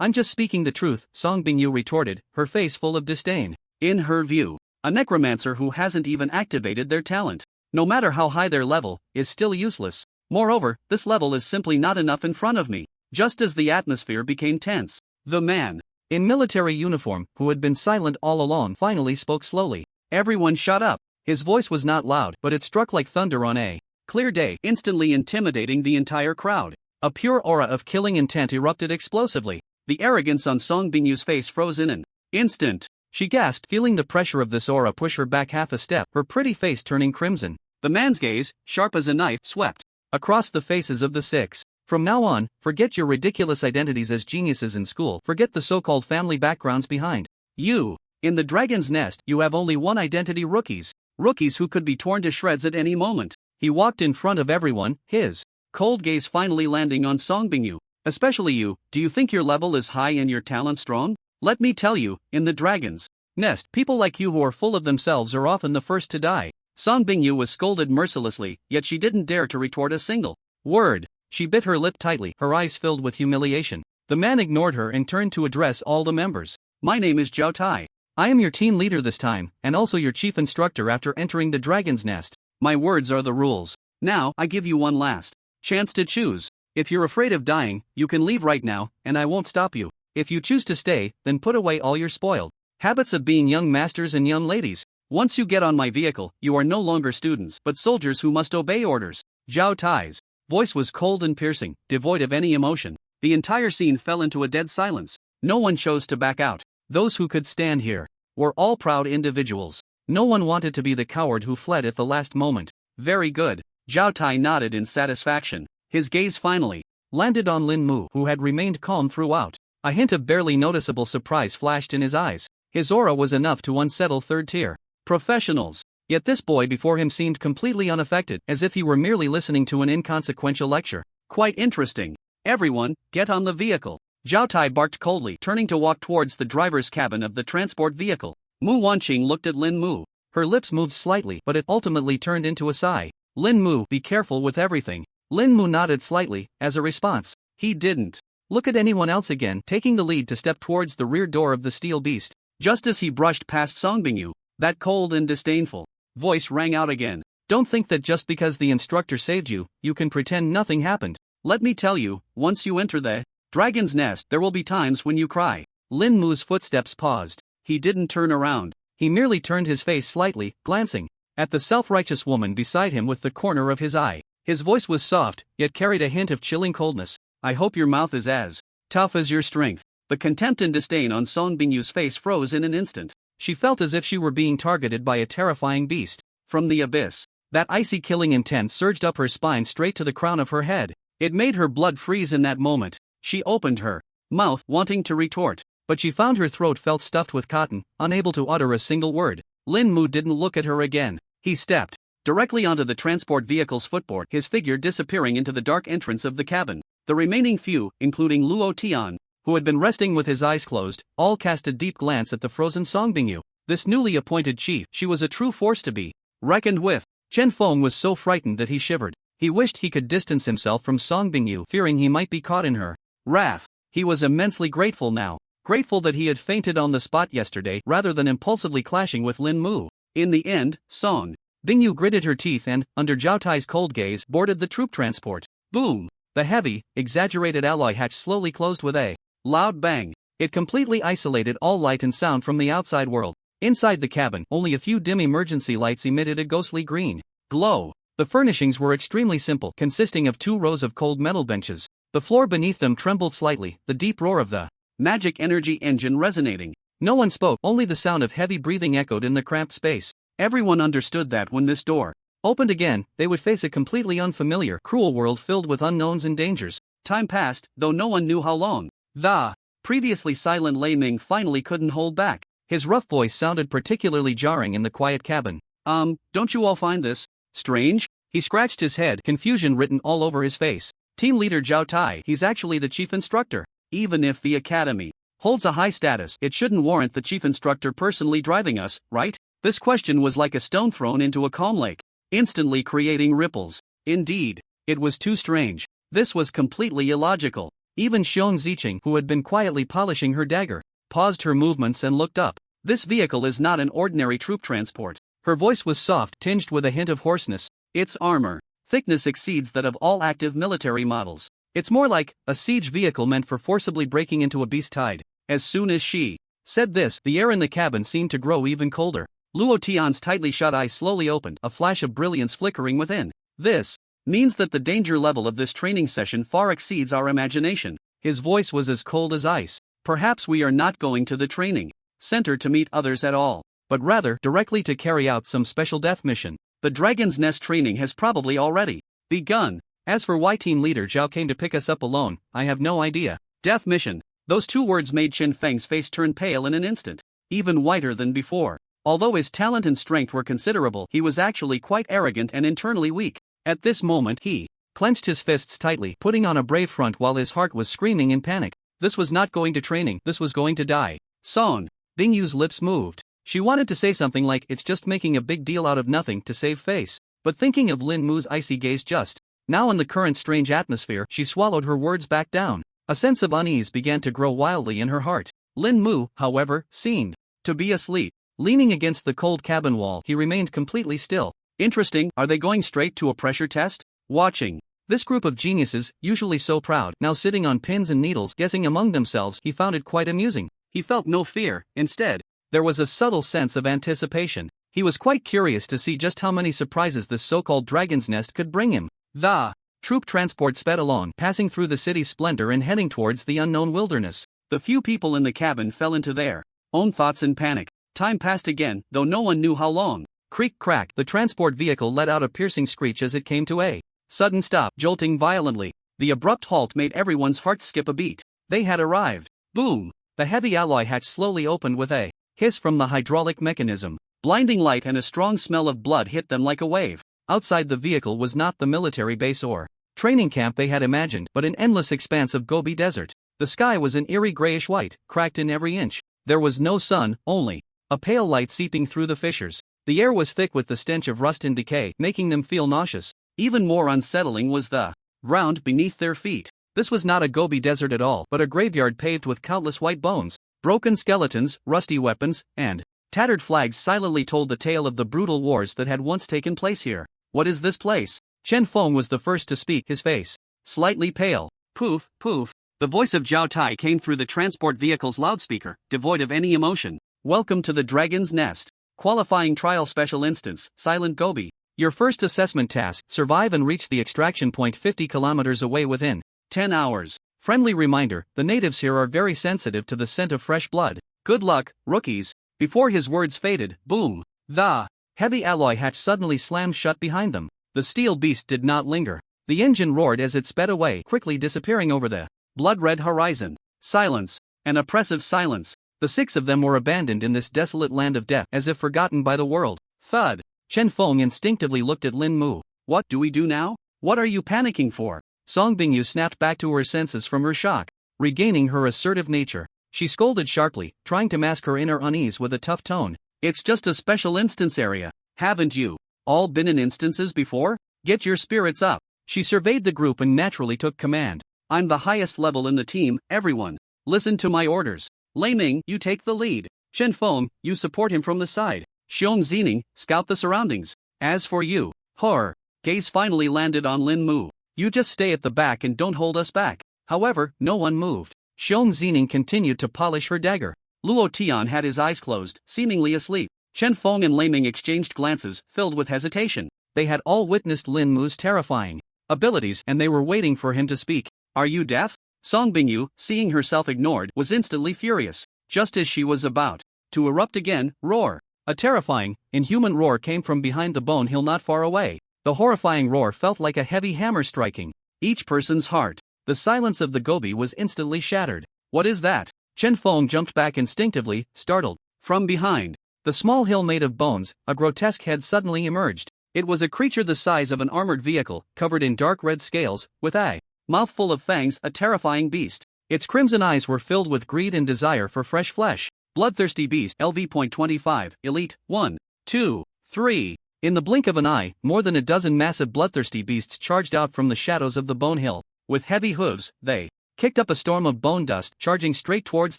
I'm just speaking the truth, Song Bingyu retorted, her face full of disdain. In her view, a necromancer who hasn't even activated their talent, no matter how high their level, is still useless. Moreover, this level is simply not enough in front of me. Just as the atmosphere became tense, the man in military uniform, who had been silent all along, finally spoke slowly. Everyone shut up. His voice was not loud, but it struck like thunder on a clear day, instantly intimidating the entire crowd. A pure aura of killing intent erupted explosively. The arrogance on Song Bingyu's face froze in an instant. She gasped, feeling the pressure of this aura push her back half a step, her pretty face turning crimson. The man's gaze, sharp as a knife, swept across the faces of the six. From now on, forget your ridiculous identities as geniuses in school. Forget the so-called family backgrounds behind you. In the Dragon's Nest, you have only one identity: rookies. Rookies who could be torn to shreds at any moment. He walked in front of everyone, his cold gaze finally landing on Song Bingyu. Especially you, do you think your level is high and your talent strong? Let me tell you, in the Dragon's Nest, people like you who are full of themselves are often the first to die. Song Bingyu was scolded mercilessly, yet she didn't dare to retort a single word. She bit her lip tightly, her eyes filled with humiliation. The man ignored her and turned to address all the members. My name is Zhao Tai. I am your team leader this time, and also your chief instructor after entering the Dragon's Nest. My words are the rules. Now, I give you one last chance to choose. If you're afraid of dying, you can leave right now, and I won't stop you. If you choose to stay, then put away all your spoiled habits of being young masters and young ladies. Once you get on my vehicle, you are no longer students, but soldiers who must obey orders. Zhao Tai's voice was cold and piercing, devoid of any emotion. The entire scene fell into a dead silence. No one chose to back out. Those who could stand here were all proud individuals. No one wanted to be the coward who fled at the last moment. Very good. Zhao Tai nodded in satisfaction. His gaze finally landed on Lin Mu, who had remained calm throughout. A hint of barely noticeable surprise flashed in his eyes. His aura was enough to unsettle third-tier professionals. Yet this boy before him seemed completely unaffected, as if he were merely listening to an inconsequential lecture. Quite interesting. Everyone, get on the vehicle. Zhao Tai barked coldly, turning to walk towards the driver's cabin of the transport vehicle. Mu Wanqing looked at Lin Mu. Her lips moved slightly, but it ultimately turned into a sigh. Lin Mu, be careful with everything. Lin Mu nodded slightly, as a response. He didn't look at anyone else again, taking the lead to step towards the rear door of the steel beast. Just as he brushed past Song Bingyu, that cold and disdainful voice rang out again. Don't think that just because the instructor saved you, you can pretend nothing happened. Let me tell you, once you enter the Dragon's Nest, there will be times when you cry. Lin Mu's footsteps paused. He didn't turn around. He merely turned his face slightly, glancing at the self-righteous woman beside him with the corner of his eye. His voice was soft, yet carried a hint of chilling coldness. I hope your mouth is as tough as your strength. The contempt and disdain on Song Bingyu's face froze in an instant. She felt as if she were being targeted by a terrifying beast. From the abyss, that icy killing intent surged up her spine straight to the crown of her head. It made her blood freeze in that moment. She opened her mouth, wanting to retort, but she found her throat felt stuffed with cotton, unable to utter a single word. Lin Mu didn't look at her again. He stepped directly onto the transport vehicle's footboard, his figure disappearing into the dark entrance of the cabin. The remaining few, including Luo Tian, who had been resting with his eyes closed, all cast a deep glance at the frozen Song Bingyu. This newly appointed chief, she was a true force to be reckoned with. Chen Feng was so frightened that he shivered. He wished he could distance himself from Song Bingyu, fearing he might be caught in her wrath. He was immensely grateful now. Grateful that he had fainted on the spot yesterday rather than impulsively clashing with Lin Mu. In the end, Song Bingyu gritted her teeth and, under Zhao Tai's cold gaze, boarded the troop transport. Boom! The heavy, exaggerated alloy hatch slowly closed with a loud bang. It completely isolated all light and sound from the outside world. Inside the cabin, only a few dim emergency lights emitted a ghostly green glow. The furnishings were extremely simple, consisting of 2 rows of cold metal benches. The floor beneath them trembled slightly, the deep roar of the magic energy engine resonating. No one spoke, only the sound of heavy breathing echoed in the cramped space. Everyone understood that when this door opened again, they would face a completely unfamiliar, cruel world filled with unknowns and dangers. Time passed, though no one knew how long. The previously silent Lei Ming finally couldn't hold back. His rough voice sounded particularly jarring in the quiet cabin. Don't you all find this strange? He scratched his head, confusion written all over his face. Team leader Zhao Tai, he's actually the chief instructor. Even if the academy holds a high status, it shouldn't warrant the chief instructor personally driving us, right? This question was like a stone thrown into a calm lake, instantly creating ripples. Indeed, it was too strange. This was completely illogical. Even Xiong Ziqing, who had been quietly polishing her dagger, paused her movements and looked up. This vehicle is not an ordinary troop transport. Her voice was soft, tinged with a hint of hoarseness. Its armor thickness exceeds that of all active military models. It's more like a siege vehicle meant for forcibly breaking into a beast hide. As soon as she said this, the air in the cabin seemed to grow even colder. Luo Tian's tightly shut eyes slowly opened, a flash of brilliance flickering within. This means that the danger level of this training session far exceeds our imagination. His voice was as cold as ice. Perhaps we are not going to the training center to meet others at all, but rather directly to carry out some special death mission. The Dragon's Nest training has probably already begun. As for why team leader Zhao came to pick us up alone, I have no idea. Death mission. Those 2 words made Qin Feng's face turn pale in an instant, even whiter than before. Although his talent and strength were considerable, he was actually quite arrogant and internally weak. At this moment he clenched his fists tightly, putting on a brave front while his heart was screaming in panic. This was not going to training, this was going to die. Song Bingyu's lips moved. She wanted to say something like, it's just making a big deal out of nothing to save face. But thinking of Lin Mu's icy gaze just now in the current strange atmosphere, she swallowed her words back down. A sense of unease began to grow wildly in her heart. Lin Mu, however, seemed to be asleep. Leaning against the cold cabin wall, he remained completely still. Interesting, are they going straight to a pressure test? Watching this group of geniuses, usually so proud, now sitting on pins and needles, guessing among themselves, he found it quite amusing. He felt no fear, instead, there was a subtle sense of anticipation. He was quite curious to see just how many surprises this so-called Dragon's Nest could bring him. The troop transport sped along, passing through the city's splendor and heading towards the unknown wilderness. The few people in the cabin fell into their own thoughts and panic. Time passed again, though no one knew how long. Creak crack, the transport vehicle let out a piercing screech as it came to a sudden stop, jolting violently. The abrupt halt made everyone's hearts skip a beat. They had arrived. Boom! The heavy alloy hatch slowly opened with a hiss from the hydraulic mechanism. Blinding light and a strong smell of blood hit them like a wave. Outside the vehicle was not the military base or training camp they had imagined, but an endless expanse of Gobi Desert. The sky was an eerie grayish white, cracked in every inch. There was no sun, only a pale light seeping through the fissures. The air was thick with the stench of rust and decay, making them feel nauseous. Even more unsettling was the ground beneath their feet. This was not a Gobi Desert at all, but a graveyard paved with countless white bones. Broken skeletons, rusty weapons, and tattered flags silently told the tale of the brutal wars that had once taken place here. What is this place? Chen Feng was the first to speak, his face slightly pale. Poof, poof. The voice of Zhao Tai came through the transport vehicle's loudspeaker, devoid of any emotion. Welcome to the Dragon's Nest. Qualifying trial special instance, Silent Gobi. Your first assessment task: survive and reach the extraction point 50 kilometers away within 10 hours. Friendly reminder, the natives here are very sensitive to the scent of fresh blood. Good luck, rookies. Before his words faded, boom. The heavy alloy hatch suddenly slammed shut behind them. The steel beast did not linger. The engine roared as it sped away, quickly disappearing over the blood-red horizon. Silence. An oppressive silence. The 6 of them were abandoned in this desolate land of death, as if forgotten by the world. Thud. Chen Feng instinctively looked at Lin Mu. What do we do now? What are you panicking for? Song Bingyu snapped back to her senses from her shock. Regaining her assertive nature, she scolded sharply, trying to mask her inner unease with a tough tone. It's just a special instance area. Haven't you all been in instances before? Get your spirits up. She surveyed the group and naturally took command. I'm the highest level in the team, everyone. Listen to my orders. Lei Ming, you take the lead. Chen Feng, you support him from the side. Xiong Zining, scout the surroundings. As for you, Horror, gaze finally landed on Lin Mu. You just stay at the back and don't hold us back. However, no one moved. Xiong Zining continued to polish her dagger. Luo Tian had his eyes closed, seemingly asleep. Chen Feng and Lei Ming exchanged glances, filled with hesitation. They had all witnessed Lin Mu's terrifying abilities, and they were waiting for him to speak. Are you deaf? Song Bingyu, seeing herself ignored, was instantly furious. Just as she was about to erupt again, roar. A terrifying, inhuman roar came from behind the bone hill not far away. The horrifying roar felt like a heavy hammer striking each person's heart. The silence of the Gobi was instantly shattered. What is that? Chen Feng jumped back instinctively, startled. From behind the small hill made of bones, a grotesque head suddenly emerged. It was a creature the size of an armored vehicle, covered in dark red scales, with a mouth full of fangs, a terrifying beast. Its crimson eyes were filled with greed and desire for fresh flesh. Bloodthirsty beast, LV.25, Elite, 1, 2, 3. In the blink of an eye, more than a dozen massive bloodthirsty beasts charged out from the shadows of the bone hill. With heavy hooves, they kicked up a storm of bone dust, charging straight towards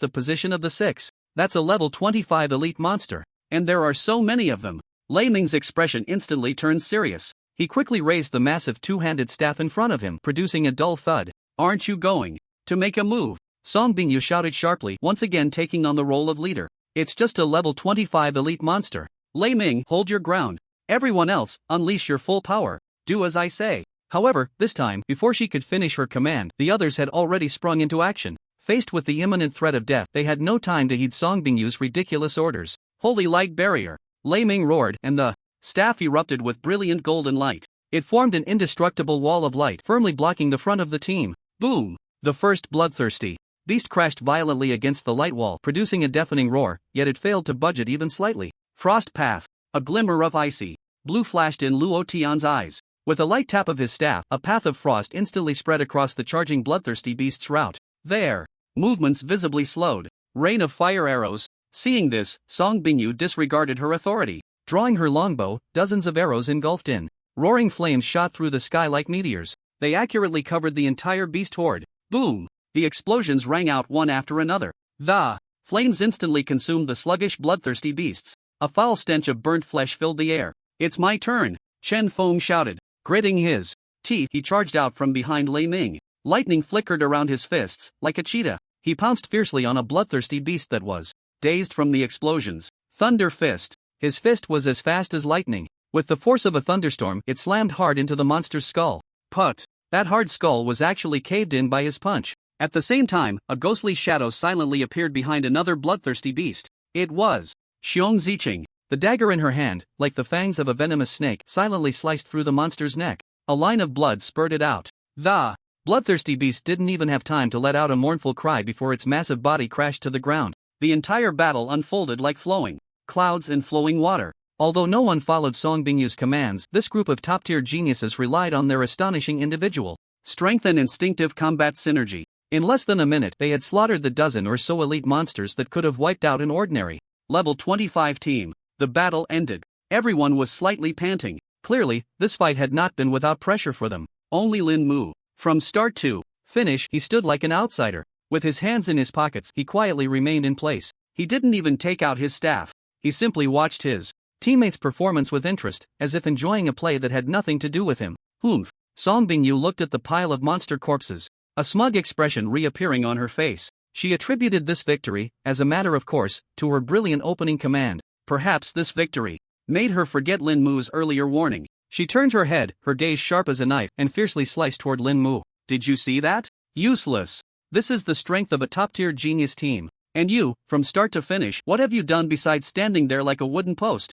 the position of the 6. That's a level 25 elite monster. And there are so many of them. Lei Ming's expression instantly turned serious. He quickly raised the massive two-handed staff in front of him, producing a dull thud. Aren't you going to make a move? Song Bingyu shouted sharply, once again taking on the role of leader. It's just a level 25 elite monster. Lei Ming, hold your ground. Everyone else, unleash your full power. Do as I say. However, this time, before she could finish her command, the others had already sprung into action. Faced with the imminent threat of death, they had no time to heed Song Bingyu's ridiculous orders. Holy light barrier! Lei Ming roared, and the staff erupted with brilliant golden light. It formed an indestructible wall of light, firmly blocking the front of the team. Boom! The first bloodthirsty beast crashed violently against the light wall, producing a deafening roar, yet it failed to budge it even slightly. Frost path. A glimmer of icy blue flashed in Luo Tian's eyes. With a light tap of his staff, a path of frost instantly spread across the charging bloodthirsty beast's route. Their movements visibly slowed. Rain of fire arrows. Seeing this, Song Bingyu disregarded her authority. Drawing her longbow, dozens of arrows engulfed in roaring flames shot through the sky like meteors. They accurately covered the entire beast horde. Boom! The explosions rang out one after another. The flames instantly consumed the sluggish bloodthirsty beasts. A foul stench of burnt flesh filled the air. It's my turn! Chen Feng shouted. Gritting his teeth, he charged out from behind Lei Ming. Lightning flickered around his fists, like a cheetah. He pounced fiercely on a bloodthirsty beast that was dazed from the explosions. Thunder fist. His fist was as fast as lightning. With the force of a thunderstorm, it slammed hard into the monster's skull. Put! That hard skull was actually caved in by his punch. At the same time, a ghostly shadow silently appeared behind another bloodthirsty beast. It was Xiong Zicheng. The dagger in her hand, like the fangs of a venomous snake, silently sliced through the monster's neck. A line of blood spurted out. The bloodthirsty beast didn't even have time to let out a mournful cry before its massive body crashed to the ground. The entire battle unfolded like flowing clouds and flowing water. Although no one followed Song Bingyu's commands, this group of top-tier geniuses relied on their astonishing individual strength and instinctive combat synergy. In less than a minute, they had slaughtered the dozen or so elite monsters that could have wiped out an ordinary level 25 team. The battle ended. Everyone was slightly panting. Clearly, this fight had not been without pressure for them. Only Lin Mu. From start to finish, he stood like an outsider. With his hands in his pockets, he quietly remained in place. He didn't even take out his staff. He simply watched his teammates' performance with interest, as if enjoying a play that had nothing to do with him. Humph. Song Bingyu looked at the pile of monster corpses, a smug expression reappearing on her face. She attributed this victory, as a matter of course, to her brilliant opening command. Perhaps this victory made her forget Lin Mu's earlier warning. She turned her head, her gaze sharp as a knife, and fiercely sliced toward Lin Mu. Did you see that? Useless. This is the strength of a top-tier genius team. And you, from start to finish, what have you done besides standing there like a wooden post?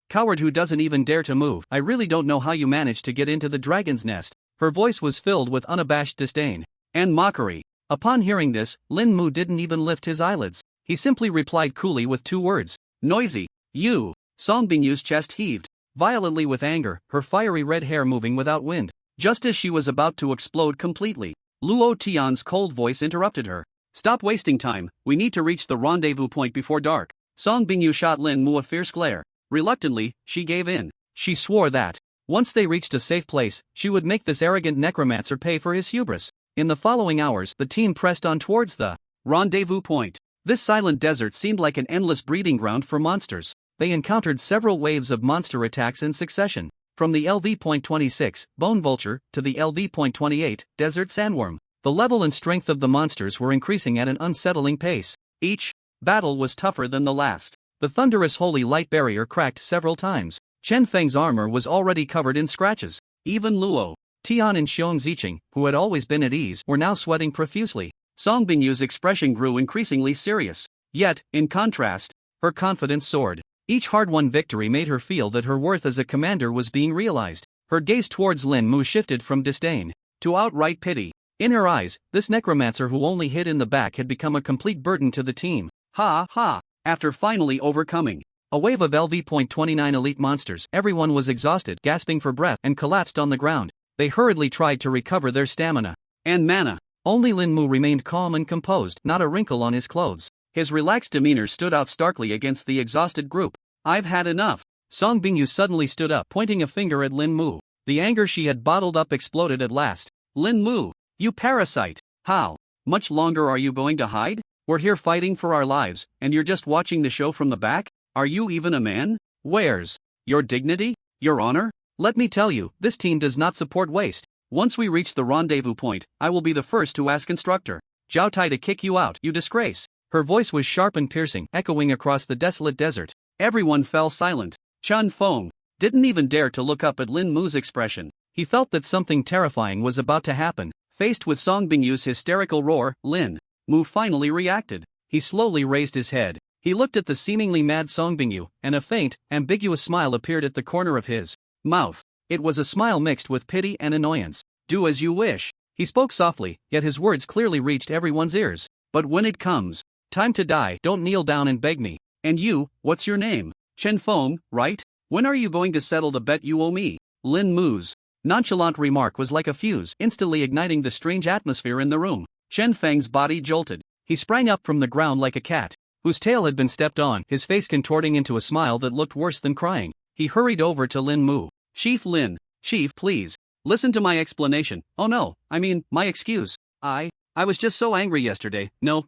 Coward who doesn't even dare to move. I really don't know how you managed to get into the dragon's nest. Her voice was filled with unabashed disdain and mockery. Upon hearing this, Lin Mu didn't even lift his eyelids. He simply replied coolly with 2 words. Noisy. You. Song Bingyu's chest heaved violently with anger, her fiery red hair moving without wind. Just as she was about to explode completely, Luo Tian's cold voice interrupted her. Stop wasting time, we need to reach the rendezvous point before dark. Song Bingyu shot Lin Mu a fierce glare. Reluctantly, she gave in. She swore that, once they reached a safe place, she would make this arrogant necromancer pay for his hubris. In the following hours, the team pressed on towards the rendezvous point. This silent desert seemed like an endless breeding ground for monsters. They encountered several waves of monster attacks in succession. From the LV.26, Bone Vulture, to the LV.28, Desert Sandworm. The level and strength of the monsters were increasing at an unsettling pace. Each battle was tougher than the last. The thunderous holy light barrier cracked several times. Chen Feng's armor was already covered in scratches. Even Luo Tian and Xiong Ziqing, who had always been at ease, were now sweating profusely. Song Bingyu's expression grew increasingly serious. Yet, in contrast, her confidence soared. Each hard-won victory made her feel that her worth as a commander was being realized. Her gaze towards Lin Mu shifted from disdain to outright pity. In her eyes, this necromancer who only hid in the back had become a complete burden to the team. Ha ha! After finally overcoming a wave of LV.29 elite monsters, everyone was exhausted, gasping for breath, and collapsed on the ground. They hurriedly tried to recover their stamina and mana. Only Lin Mu remained calm and composed, not a wrinkle on his clothes. His relaxed demeanor stood out starkly against the exhausted group. I've had enough. Song Bingyu suddenly stood up, pointing a finger at Lin Mu. The anger she had bottled up exploded at last. Lin Mu, you parasite! How much longer are you going to hide? We're here fighting for our lives, and you're just watching the show from the back? Are you even a man? Where's your dignity? Your honor? Let me tell you, this team does not support waste. Once we reach the rendezvous point, I will be the first to ask instructor Zhao Tai to kick you out, you disgrace. Her voice was sharp and piercing, echoing across the desolate desert. Everyone fell silent. Chun Feng didn't even dare to look up at Lin Mu's expression. He felt that something terrifying was about to happen. Faced with Song Bingyu's hysterical roar, Lin Mu finally reacted. He slowly raised his head. He looked at the seemingly mad Song Bingyu, and a faint, ambiguous smile appeared at the corner of his mouth. It was a smile mixed with pity and annoyance. Do as you wish. He spoke softly, yet his words clearly reached everyone's ears. But when it comes time to die, don't kneel down and beg me. And you, what's your name? Chen Feng, right? When are you going to settle the bet you owe me? Lin Mu's nonchalant remark was like a fuse, instantly igniting the strange atmosphere in the room. Chen Feng's body jolted. He sprang up from the ground like a cat whose tail had been stepped on, his face contorting into a smile that looked worse than crying. He hurried over to Lin Mu. Chief Lin, Chief, please listen to my explanation. Oh no, I mean, my excuse. I was just so angry yesterday. No,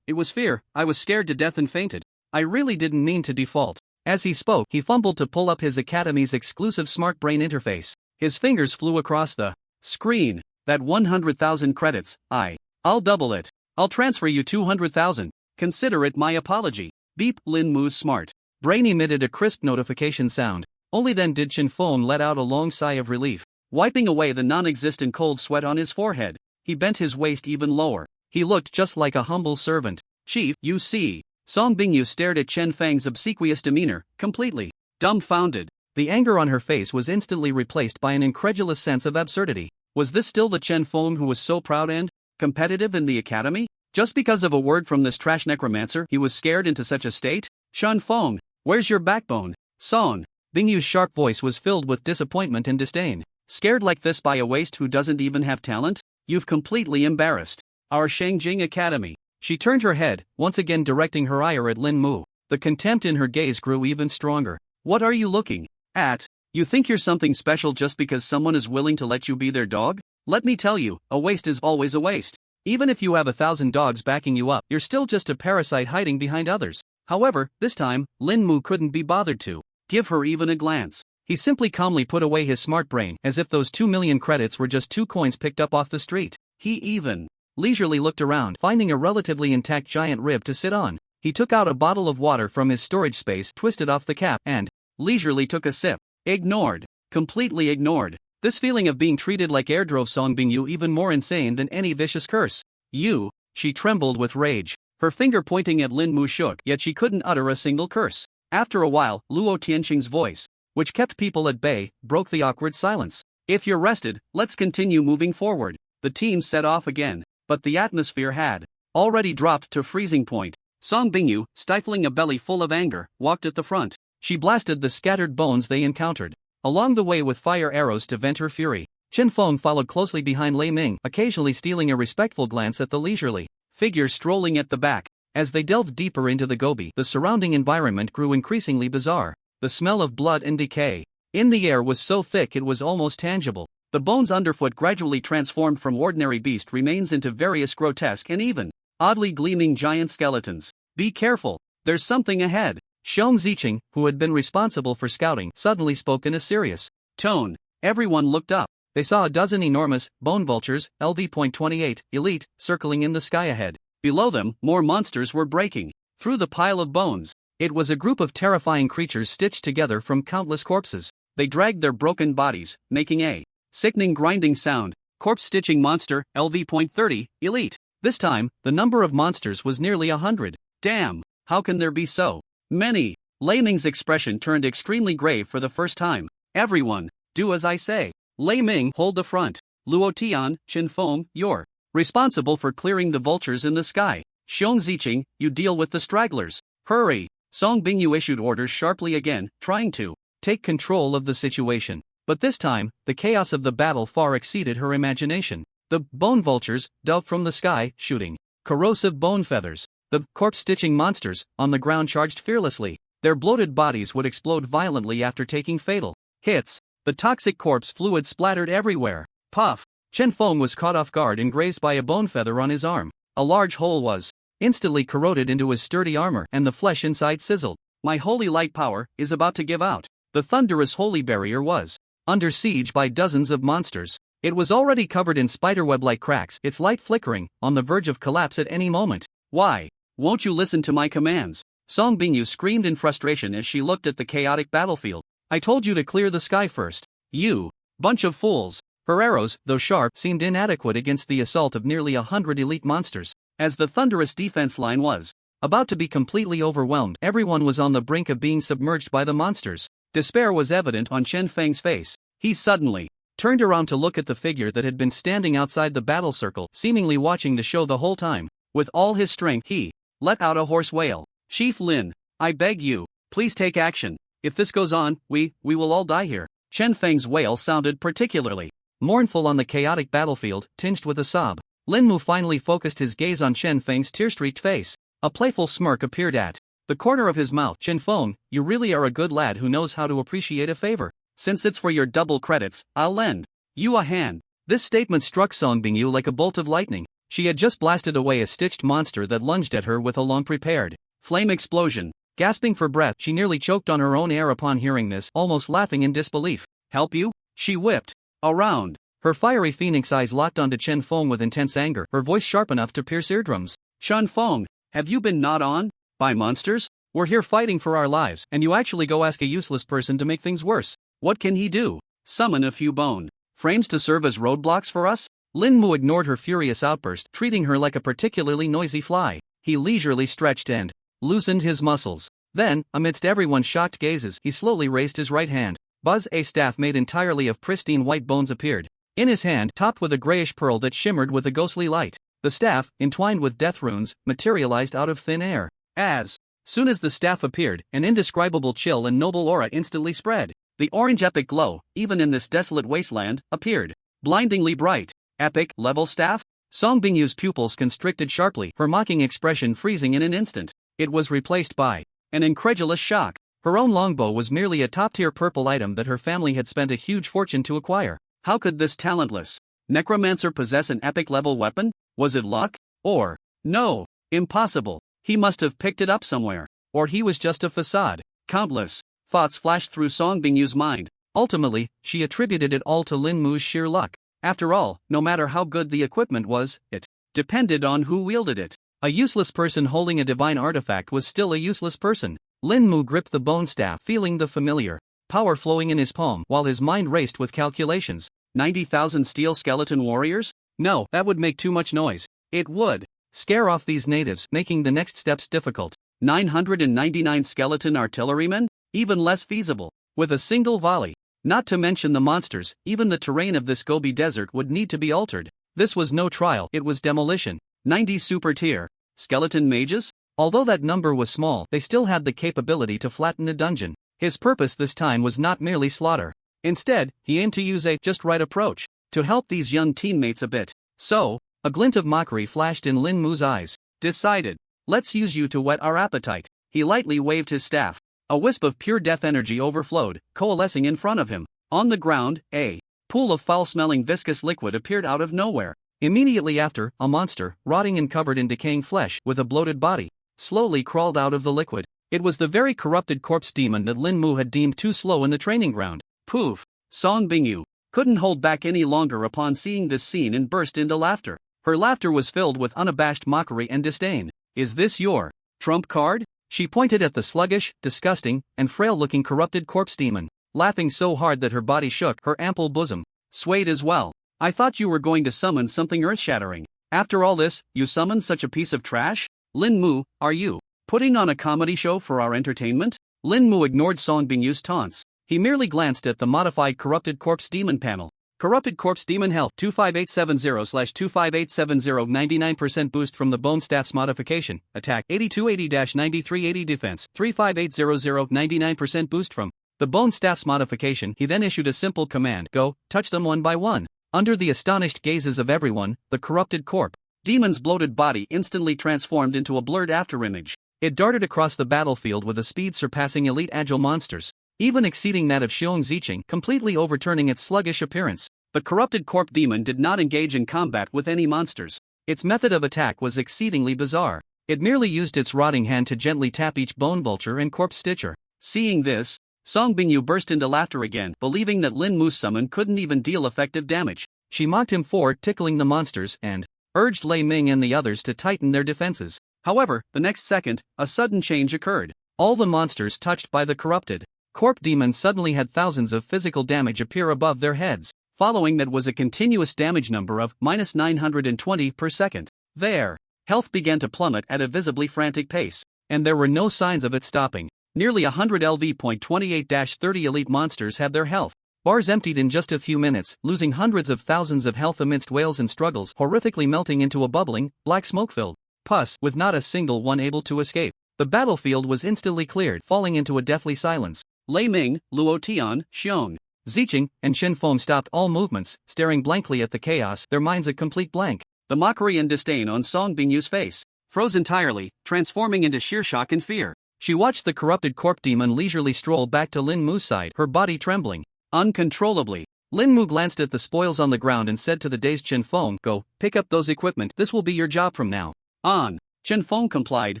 it was fear. I was scared to death and fainted. I really didn't mean to default. As he spoke, he fumbled to pull up his academy's exclusive smart brain interface. His fingers flew across the screen. That 100,000 credits, I'll double it. I'll transfer you 200,000. Consider it my apology. Beep. Lin Mu's smart brain emitted a crisp notification sound. Only then did Chen Feng let out a long sigh of relief. Wiping away the non-existent cold sweat on his forehead, he bent his waist even lower. He looked just like a humble servant. Chief, you see. Song Bingyu stared at Chen Feng's obsequious demeanor, completely dumbfounded. The anger on her face was instantly replaced by an incredulous sense of absurdity. Was this still the Chen Feng who was so proud and competitive in the academy? Just because of a word from this trash necromancer, he was scared into such a state? Chen Feng, where's your backbone? Song Bingyu's sharp voice was filled with disappointment and disdain. Scared like this by a waste who doesn't even have talent? You've completely embarrassed our Shangjing Academy. She turned her head, once again directing her ire at Lin Mu. The contempt in her gaze grew even stronger. What are you looking at? You think you're something special just because someone is willing to let you be their dog? Let me tell you, a waste is always a waste. Even if you have 1,000 dogs backing you up, you're still just a parasite hiding behind others. However, this time, Lin Mu couldn't be bothered to give her even a glance. He simply calmly put away his smart brain, as if those 2 million credits were just 2 coins picked up off the street. He even leisurely looked around, finding a relatively intact giant rib to sit on. He took out a bottle of water from his storage space, twisted off the cap, and leisurely took a sip. Ignored completely ignored. This feeling of being treated like air drove Song Bingyu even more insane than any vicious curse. You, she trembled with rage. Her finger pointing at Lin Mu shook, yet she couldn't utter a single curse. After a while, Luo Tianqing's voice, which kept people at bay, broke the awkward silence. If you're rested, let's continue moving forward. The team set off again, but the atmosphere had already dropped to freezing point. Song Bingyu, stifling a belly full of anger, walked at the front. She blasted the scattered bones they encountered along the way with fire arrows to vent her fury. Chen Feng followed closely behind Lei Ming, occasionally stealing a respectful glance at the leisurely figure strolling at the back. As they delved deeper into the gobi, the surrounding environment grew increasingly bizarre. The smell of blood and decay in the air was so thick it was almost tangible. The bones underfoot gradually transformed from ordinary beast remains into various grotesque and even oddly gleaming giant skeletons. Be careful, there's something ahead. Xiong Ziqing, who had been responsible for scouting, suddenly spoke in a serious tone. Everyone looked up. They saw a dozen enormous bone vultures, LV.28, elite, circling in the sky ahead. Below them, more monsters were breaking through the pile of bones. It was a group of terrifying creatures stitched together from countless corpses. They dragged their broken bodies, making a sickening grinding sound. Corpse stitching monster, LV.30, elite. This time, the number of monsters was nearly 100. Damn, how can there be so many? Lei Ming's expression turned extremely grave for the first time. Everyone, do as I say. Lei Ming, hold the front. Luo Tian, Chen Feng, you're responsible for clearing the vultures in the sky. Xiong Ziqing, you deal with the stragglers. Hurry! Song Bingyu issued orders sharply again, trying to take control of the situation. But this time, the chaos of the battle far exceeded her imagination. The bone vultures dove from the sky, shooting corrosive bone feathers. The corpse-stitching monsters on the ground charged fearlessly. Their bloated bodies would explode violently after taking fatal hits. The toxic corpse fluid splattered everywhere. Puff! Chen Feng was caught off guard and grazed by a bone feather on his arm. A large hole was instantly corroded into his sturdy armor, and the flesh inside sizzled. My holy light power is about to give out. The thunderous holy barrier was under siege by dozens of monsters. It was already covered in spiderweb-like cracks, its light flickering, on the verge of collapse at any moment. Why won't you listen to my commands? Song Bingyu screamed in frustration as she looked at the chaotic battlefield. I told you to clear the sky first. You bunch of fools. Her arrows, though sharp, seemed inadequate against the assault of nearly 100 elite monsters. As the thunderous defense line was about to be completely overwhelmed, everyone was on the brink of being submerged by the monsters. Despair was evident on Chen Feng's face. He suddenly turned around to look at the figure that had been standing outside the battle circle, seemingly watching the show the whole time. With all his strength, he let out a hoarse wail. Chief Lin, I beg you, please take action. If this goes on, we will all die here. Chen Feng's wail sounded particularly mournful on the chaotic battlefield, tinged with a sob. Lin Mu finally focused his gaze on Chen Feng's tear-streaked face. A playful smirk appeared at the corner of his mouth. Chen Feng, you really are a good lad who knows how to appreciate a favor. Since it's for your double credits, I'll lend you a hand. This statement struck Song Bingyu like a bolt of lightning. She had just blasted away a stitched monster that lunged at her with a long-prepared flame explosion. Gasping for breath, she nearly choked on her own air upon hearing this, almost laughing in disbelief. Help you? She whipped around. Her fiery phoenix eyes locked onto Chen Feng with intense anger, her voice sharp enough to pierce eardrums. Chen Feng, have you been gnawed on by monsters? We're here fighting for our lives, and you actually go ask a useless person to make things worse. What can he do? Summon a few bone frames to serve as roadblocks for us? Lin Mu ignored her furious outburst, treating her like a particularly noisy fly. He leisurely stretched and loosened his muscles. Then, amidst everyone's shocked gazes, he slowly raised his right hand. Buzz, a staff made entirely of pristine white bones appeared. In his hand, topped with a grayish pearl that shimmered with a ghostly light. The staff, entwined with death runes, materialized out of thin air. As soon as the staff appeared, an indescribable chill and noble aura instantly spread. The orange epic glow, even in this desolate wasteland, appeared blindingly bright. Epic level staff? Song Bingyu's pupils constricted sharply, her mocking expression freezing in an instant. It was replaced by an incredulous shock. Her own longbow was merely a top-tier purple item that her family had spent a huge fortune to acquire. How could this talentless necromancer possess an epic-level weapon? Was it luck? Or, no, impossible. He must have picked it up somewhere. Or he was just a facade. Countless thoughts flashed through Song Bingyu's mind. Ultimately, she attributed it all to Lin Mu's sheer luck. After all, no matter how good the equipment was, it depended on who wielded it. A useless person holding a divine artifact was still a useless person. Lin Mu gripped the bone staff, feeling the familiar power flowing in his palm while his mind raced with calculations. 90,000 steel skeleton warriors? No, that would make too much noise. It would. Scare off these natives, making the next steps difficult. 999 skeleton artillerymen? Even less feasible. With a single volley. Not to mention the monsters, even the terrain of this Gobi desert would need to be altered. This was no trial, it was demolition. 90 super tier skeleton mages? Although that number was small, they still had the capability to flatten a dungeon. His purpose this time was not merely slaughter. Instead, he aimed to use a just right approach to help these young teammates a bit. So, a glint of mockery flashed in Lin Mu's eyes. Decided. Let's use you to whet our appetite. He lightly waved his staff. A wisp of pure death energy overflowed, coalescing in front of him. On the ground, a pool of foul-smelling viscous liquid appeared out of nowhere. Immediately after, a monster, rotting and covered in decaying flesh, with a bloated body, slowly crawled out of the liquid. It was the very corrupted corpse demon that Lin Mu had deemed too slow in the training ground. Poof! Song Bingyu couldn't hold back any longer upon seeing this scene and burst into laughter. Her laughter was filled with unabashed mockery and disdain. Is this your trump card? She pointed at the sluggish, disgusting, and frail-looking corrupted corpse demon, laughing so hard that her body shook, her ample bosom swayed as well. I thought you were going to summon something earth-shattering. After all this, you summoned such a piece of trash? Lin Mu, are you putting on a comedy show for our entertainment? Lin Mu ignored Song Bingyu's taunts. He merely glanced at the modified Corrupted Corpse Demon panel. Corrupted Corpse Demon Health 25870/25870 99% boost from the Bone Staff's modification. Attack 8280-9380 Defense 35800 99% boost from the Bone Staff's modification. He then issued a simple command: go, touch them one by one. Under the astonished gazes of everyone, the corrupted corpse demon's bloated body instantly transformed into a blurred afterimage. It darted across the battlefield with a speed surpassing elite agile monsters, even exceeding that of Xiong Ziqing, completely overturning its sluggish appearance. The corrupted corpse demon did not engage in combat with any monsters. Its method of attack was exceedingly bizarre. It merely used its rotting hand to gently tap each bone vulture and corpse stitcher. Seeing this, Song Bingyu burst into laughter again, believing that Lin Mu's summon couldn't even deal effective damage. She mocked him for tickling the monsters and urged Lei Ming and the others to tighten their defenses. However, the next second, a sudden change occurred. All the monsters touched by the corrupted corpse demon suddenly had thousands of physical damage appear above their heads. Following that was a continuous damage number of -920 per second. Their health began to plummet at a visibly frantic pace, and there were no signs of it stopping. Nearly 100 LV.28-30 elite monsters had their health bars emptied in just a few minutes, losing hundreds of thousands of health amidst wails and struggles, horrifically melting into a bubbling, black smoke-filled pus, with not a single one able to escape. The battlefield was instantly cleared, falling into a deathly silence. Lei Ming, Luo Tian, Xiong Ziqing, and Shen Feng stopped all movements, staring blankly at the chaos, their minds a complete blank. The mockery and disdain on Song Bingyu's face froze entirely, transforming into sheer shock and fear. She watched the corrupted corpse demon leisurely stroll back to Lin Mu's side, her body trembling uncontrollably. Lin Mu glanced at the spoils on the ground and said to the dazed Chen Feng, go, pick up those equipment, this will be your job from now on. Chen Feng complied,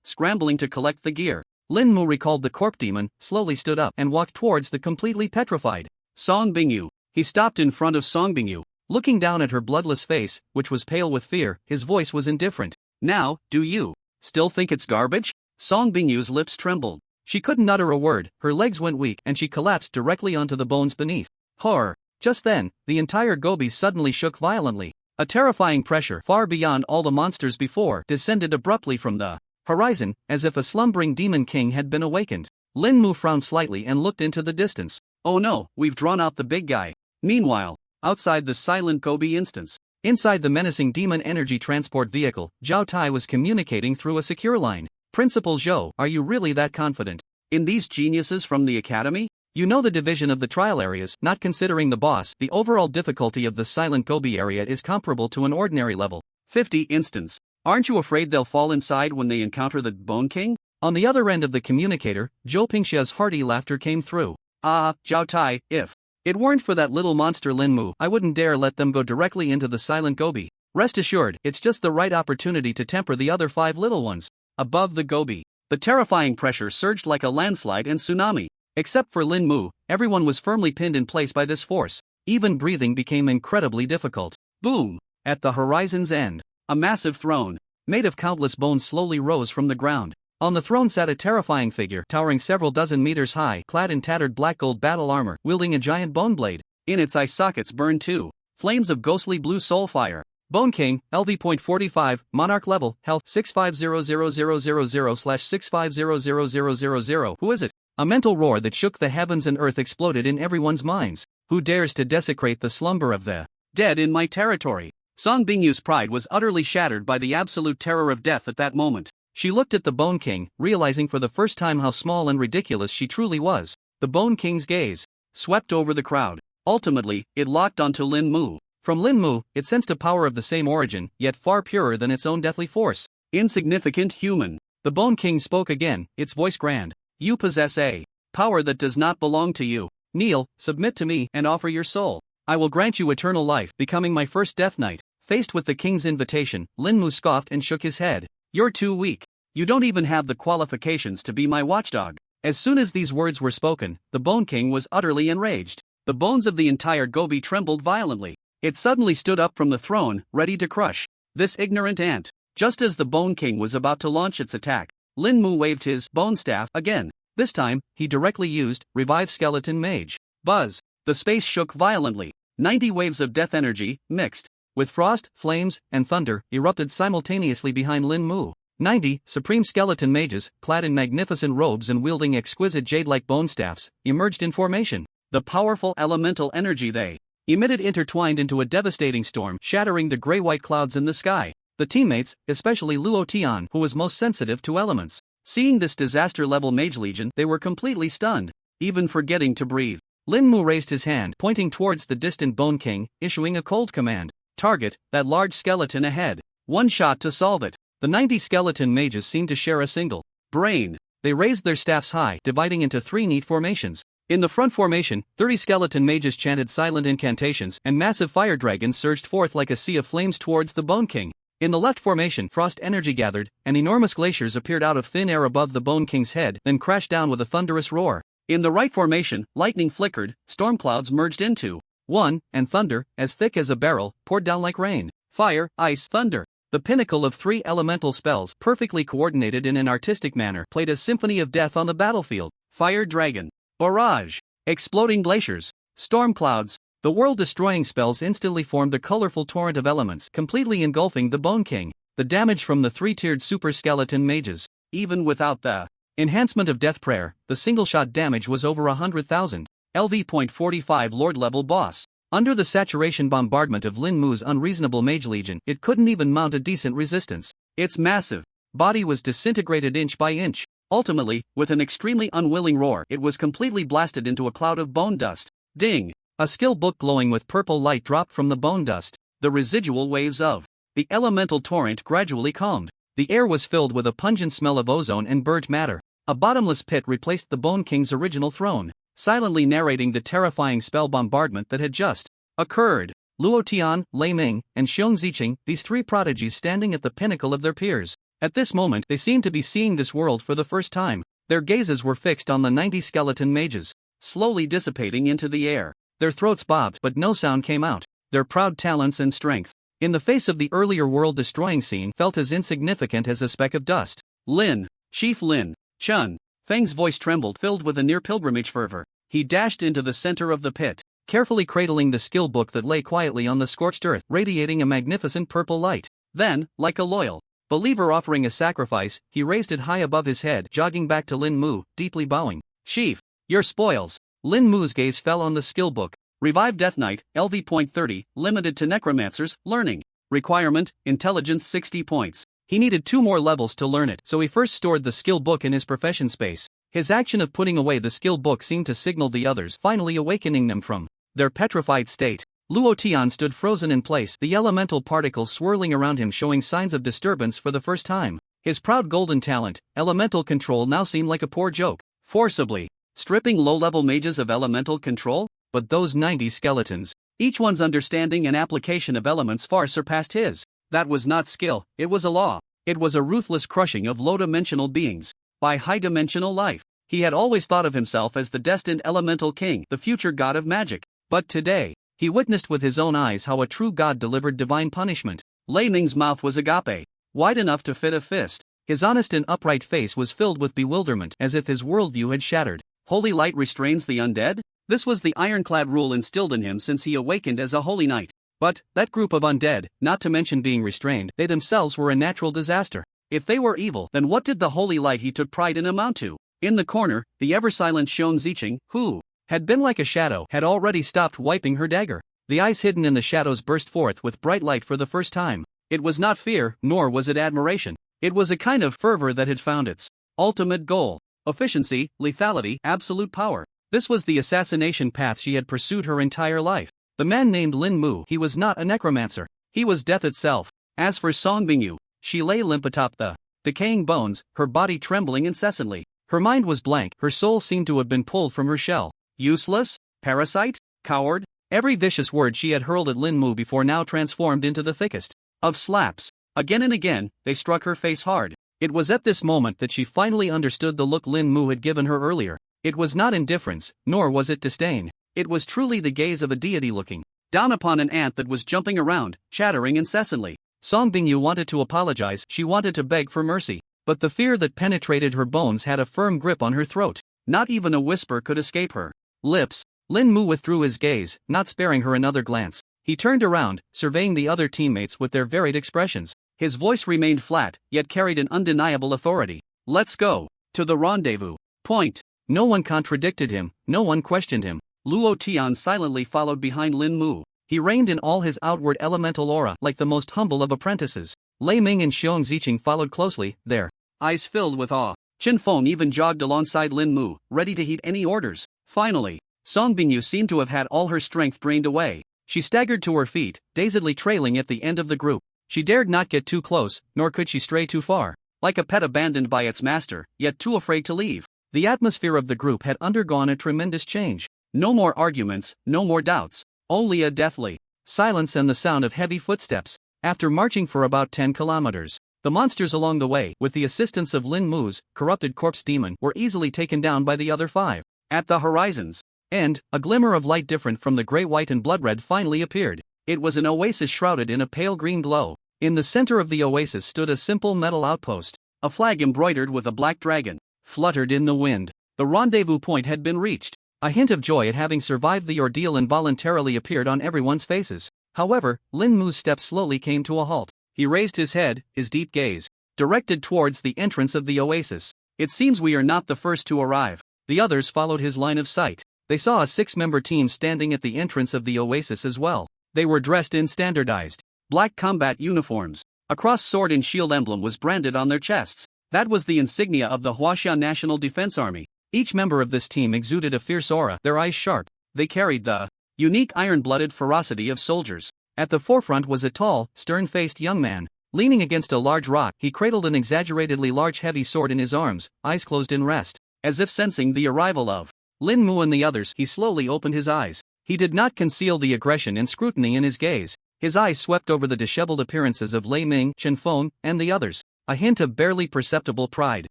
scrambling to collect the gear. Lin Mu recalled the corpse demon, slowly stood up and walked towards the completely petrified Song Bingyu. He stopped in front of Song Bingyu. Looking down at her bloodless face, which was pale with fear, his voice was indifferent. Now, do you still think it's garbage? Song Bingyu's lips trembled. She couldn't utter a word, her legs went weak and she collapsed directly onto the bones beneath. Horror. Just then, the entire Gobi suddenly shook violently. A terrifying pressure far beyond all the monsters before descended abruptly from the horizon, as if a slumbering demon king had been awakened. Lin Mu frowned slightly and looked into the distance. Oh no, we've drawn out the big guy. Meanwhile, outside the silent Gobi instance, inside the menacing demon energy transport vehicle, Zhao Tai was communicating through a secure line. Principal Zhou, are you really that confident in these geniuses from the academy? You know the division of the trial areas, not considering the boss. The overall difficulty of the silent Gobi area is comparable to an ordinary level 50 instance. Aren't you afraid they'll fall inside when they encounter the Bone King? On the other end of the communicator, Zhou Pingxia's hearty laughter came through. Zhao Tai, if it weren't for that little monster Lin Mu, I wouldn't dare let them go directly into the silent Gobi. Rest assured, it's just the right opportunity to temper the other 5 little ones. Above the Gobi, the terrifying pressure surged like a landslide and tsunami. Except for Lin Mu, everyone was firmly pinned in place by this force. Even breathing became incredibly difficult. Boom! At the horizon's end, a massive throne, made of countless bones slowly rose from the ground. On the throne sat a terrifying figure, towering several dozen meters high, clad in tattered black gold battle armor, wielding a giant bone blade. In its eye sockets burned two flames of ghostly blue soul fire. Bone King, LV.45, Monarch level, health 650000/650000. Who is it? A mental roar that shook the heavens and earth exploded in everyone's minds. Who dares to desecrate the slumber of the dead in my territory? Song Bingyu's pride was utterly shattered by the absolute terror of death at that moment. She looked at the Bone King, realizing for the first time how small and ridiculous she truly was. The Bone King's gaze swept over the crowd. Ultimately, it locked onto Lin Mu. From Lin Mu, it sensed a power of the same origin, yet far purer than its own deathly force. Insignificant human. The Bone King spoke again, its voice grand. You possess a power that does not belong to you. Kneel, submit to me, and offer your soul. I will grant you eternal life, becoming my first Death Knight. Faced with the king's invitation, Lin Mu scoffed and shook his head. You're too weak. You don't even have the qualifications to be my watchdog. As soon as these words were spoken, the Bone King was utterly enraged. The bones of the entire Gobi trembled violently. It suddenly stood up from the throne, ready to crush this ignorant ant. Just as the Bone King was about to launch its attack, Lin Mu waved his bone staff again. This time, he directly used Revive Skeleton Mage. Buzz! The space shook violently. 90 waves of death energy, mixed with frost, flames, and thunder, erupted simultaneously behind Lin Mu. 90 supreme skeleton mages, clad in magnificent robes and wielding exquisite jade-like bone staffs, emerged in formation. The powerful elemental energy they emitted intertwined into a devastating storm, shattering the gray-white clouds in the sky. The teammates, especially Luo Tian, who was most sensitive to elements, seeing this disaster-level mage legion, they were completely stunned, even forgetting to breathe. Lin Mu raised his hand, pointing towards the distant Bone King, issuing a cold command. Target that large skeleton ahead. One shot to solve it. The 90 skeleton mages seemed to share a single brain. They raised their staffs high, dividing into 3 neat formations. In the front formation, 30 skeleton mages chanted silent incantations, and massive fire dragons surged forth like a sea of flames towards the Bone King. In the left formation, frost energy gathered, and enormous glaciers appeared out of thin air above the Bone King's head, then crashed down with a thunderous roar. In the right formation, lightning flickered, storm clouds merged into one, and thunder, as thick as a barrel, poured down like rain. Fire, ice, thunder. The pinnacle of 3 elemental spells, perfectly coordinated in an artistic manner, played a symphony of death on the battlefield. Fire dragon. Barrage. Exploding glaciers. Storm clouds. The world-destroying spells instantly formed a colorful torrent of elements, completely engulfing the Bone King. The damage from the 3-tiered super skeleton mages. Even without the enhancement of Death Prayer, the single-shot damage was over 100,000. LV.45 Lord-level boss. Under the saturation bombardment of Lin Mu's unreasonable mage legion, it couldn't even mount a decent resistance. Its massive body was disintegrated inch by inch. Ultimately, with an extremely unwilling roar, it was completely blasted into a cloud of bone dust. Ding! A skill book glowing with purple light dropped from the bone dust. The residual waves of the elemental torrent gradually calmed. The air was filled with a pungent smell of ozone and burnt matter. A bottomless pit replaced the Bone King's original throne, silently narrating the terrifying spell bombardment that had just occurred. Luo Tian, Lei Ming, and Xiong Ziqing, these 3 prodigies standing at the pinnacle of their peers. At this moment, they seemed to be seeing this world for the first time. Their gazes were fixed on the 90 skeleton mages, slowly dissipating into the air. Their throats bobbed, but no sound came out. Their proud talents and strength, in the face of the earlier world-destroying scene, felt as insignificant as a speck of dust. Lin, Chief Lin, Chun. Feng's voice trembled, filled with a near-pilgrimage fervor. He dashed into the center of the pit, carefully cradling the skill book that lay quietly on the scorched earth, radiating a magnificent purple light. Then, like a loyal believer offering a sacrifice, he raised it high above his head, jogging back to Lin Mu, deeply bowing. Chief, your spoils. Lin Mu's gaze fell on the skill book. Revive Death Knight, LV.30, limited to necromancers, learning. Requirement, intelligence 60 points. He needed 2 more levels to learn it, so he first stored the skill book in his profession space. His action of putting away the skill book seemed to signal the others, finally awakening them from their petrified state. Luo Tian stood frozen in place, the elemental particles swirling around him showing signs of disturbance for the first time. His proud golden talent, elemental control, now seemed like a poor joke. Forcibly stripping low-level mages of elemental control? But those 90 skeletons, each one's understanding and application of elements far surpassed his. That was not skill, it was a law. It was a ruthless crushing of low-dimensional beings by high-dimensional life. He had always thought of himself as the destined elemental king, the future god of magic. But today, he witnessed with his own eyes how a true god delivered divine punishment. Lei Ming's mouth was agape, wide enough to fit a fist. His honest and upright face was filled with bewilderment as if his worldview had shattered. Holy light restrains the undead? This was the ironclad rule instilled in him since he awakened as a holy knight. But, that group of undead, not to mention being restrained, they themselves were a natural disaster. If they were evil, then what did the holy light he took pride in amount to? In the corner, the ever-silent Shon Zicheng, who had been like a shadow, had already stopped wiping her dagger. The eyes hidden in the shadows burst forth with bright light for the first time. It was not fear, nor was it admiration. It was a kind of fervor that had found its ultimate goal. Efficiency, lethality, absolute power. This was the assassination path she had pursued her entire life. The man named Lin Mu, he was not a necromancer. He was death itself. As for Song Bingyu, she lay limp atop the decaying bones, her body trembling incessantly. Her mind was blank, her soul seemed to have been pulled from her shell. Useless? Parasite? Coward? Every vicious word she had hurled at Lin Mu before now transformed into the thickest of slaps. Again and again, they struck her face hard. It was at this moment that she finally understood the look Lin Mu had given her earlier. It was not indifference, nor was it disdain. It was truly the gaze of a deity looking down upon an ant that was jumping around, chattering incessantly. Song Bingyu wanted to apologize, she wanted to beg for mercy. But the fear that penetrated her bones had a firm grip on her throat. Not even a whisper could escape her lips. Lin Mu withdrew his gaze, not sparing her another glance. He turned around, surveying the other teammates with their varied expressions. His voice remained flat, yet carried an undeniable authority. Let's go to the rendezvous point. No one contradicted him, no one questioned him. Luo Tian silently followed behind Lin Mu. He reigned in all his outward elemental aura like the most humble of apprentices. Lei Ming and Xiong Zicheng followed closely, their eyes filled with awe. Chen Feng even jogged alongside Lin Mu, ready to heed any orders. Finally, Song Bingyu seemed to have had all her strength drained away. She staggered to her feet, dazedly trailing at the end of the group. She dared not get too close, nor could she stray too far. Like a pet abandoned by its master, yet too afraid to leave. The atmosphere of the group had undergone a tremendous change. No more arguments, no more doubts. Only a deathly silence and the sound of heavy footsteps. After marching for about 10 kilometers, the monsters along the way, with the assistance of Lin Mu's corrupted corpse demon, were easily taken down by the other 5. At the horizon's end, a glimmer of light different from the grey, white and blood red finally appeared. It was an oasis shrouded in a pale green glow. In the center of the oasis stood a simple metal outpost. A flag embroidered with a black dragon fluttered in the wind. The rendezvous point had been reached. A hint of joy at having survived the ordeal involuntarily appeared on everyone's faces. However, Lin Mu's steps slowly came to a halt. He raised his head, his deep gaze directed towards the entrance of the oasis. It seems we are not the first to arrive. The others followed his line of sight. They saw a 6-member team standing at the entrance of the oasis as well. They were dressed in standardized black combat uniforms. A cross sword and shield emblem was branded on their chests. That was the insignia of the Huaxia National Defense Army. Each member of this team exuded a fierce aura, their eyes sharp. They carried the unique iron-blooded ferocity of soldiers. At the forefront was a tall, stern-faced young man. Leaning against a large rock, he cradled an exaggeratedly large heavy sword in his arms, eyes closed in rest. As if sensing the arrival of Lin Mu and the others, he slowly opened his eyes. He did not conceal the aggression and scrutiny in his gaze. His eyes swept over the disheveled appearances of Lei Ming, Chen Feng, and the others. A hint of barely perceptible pride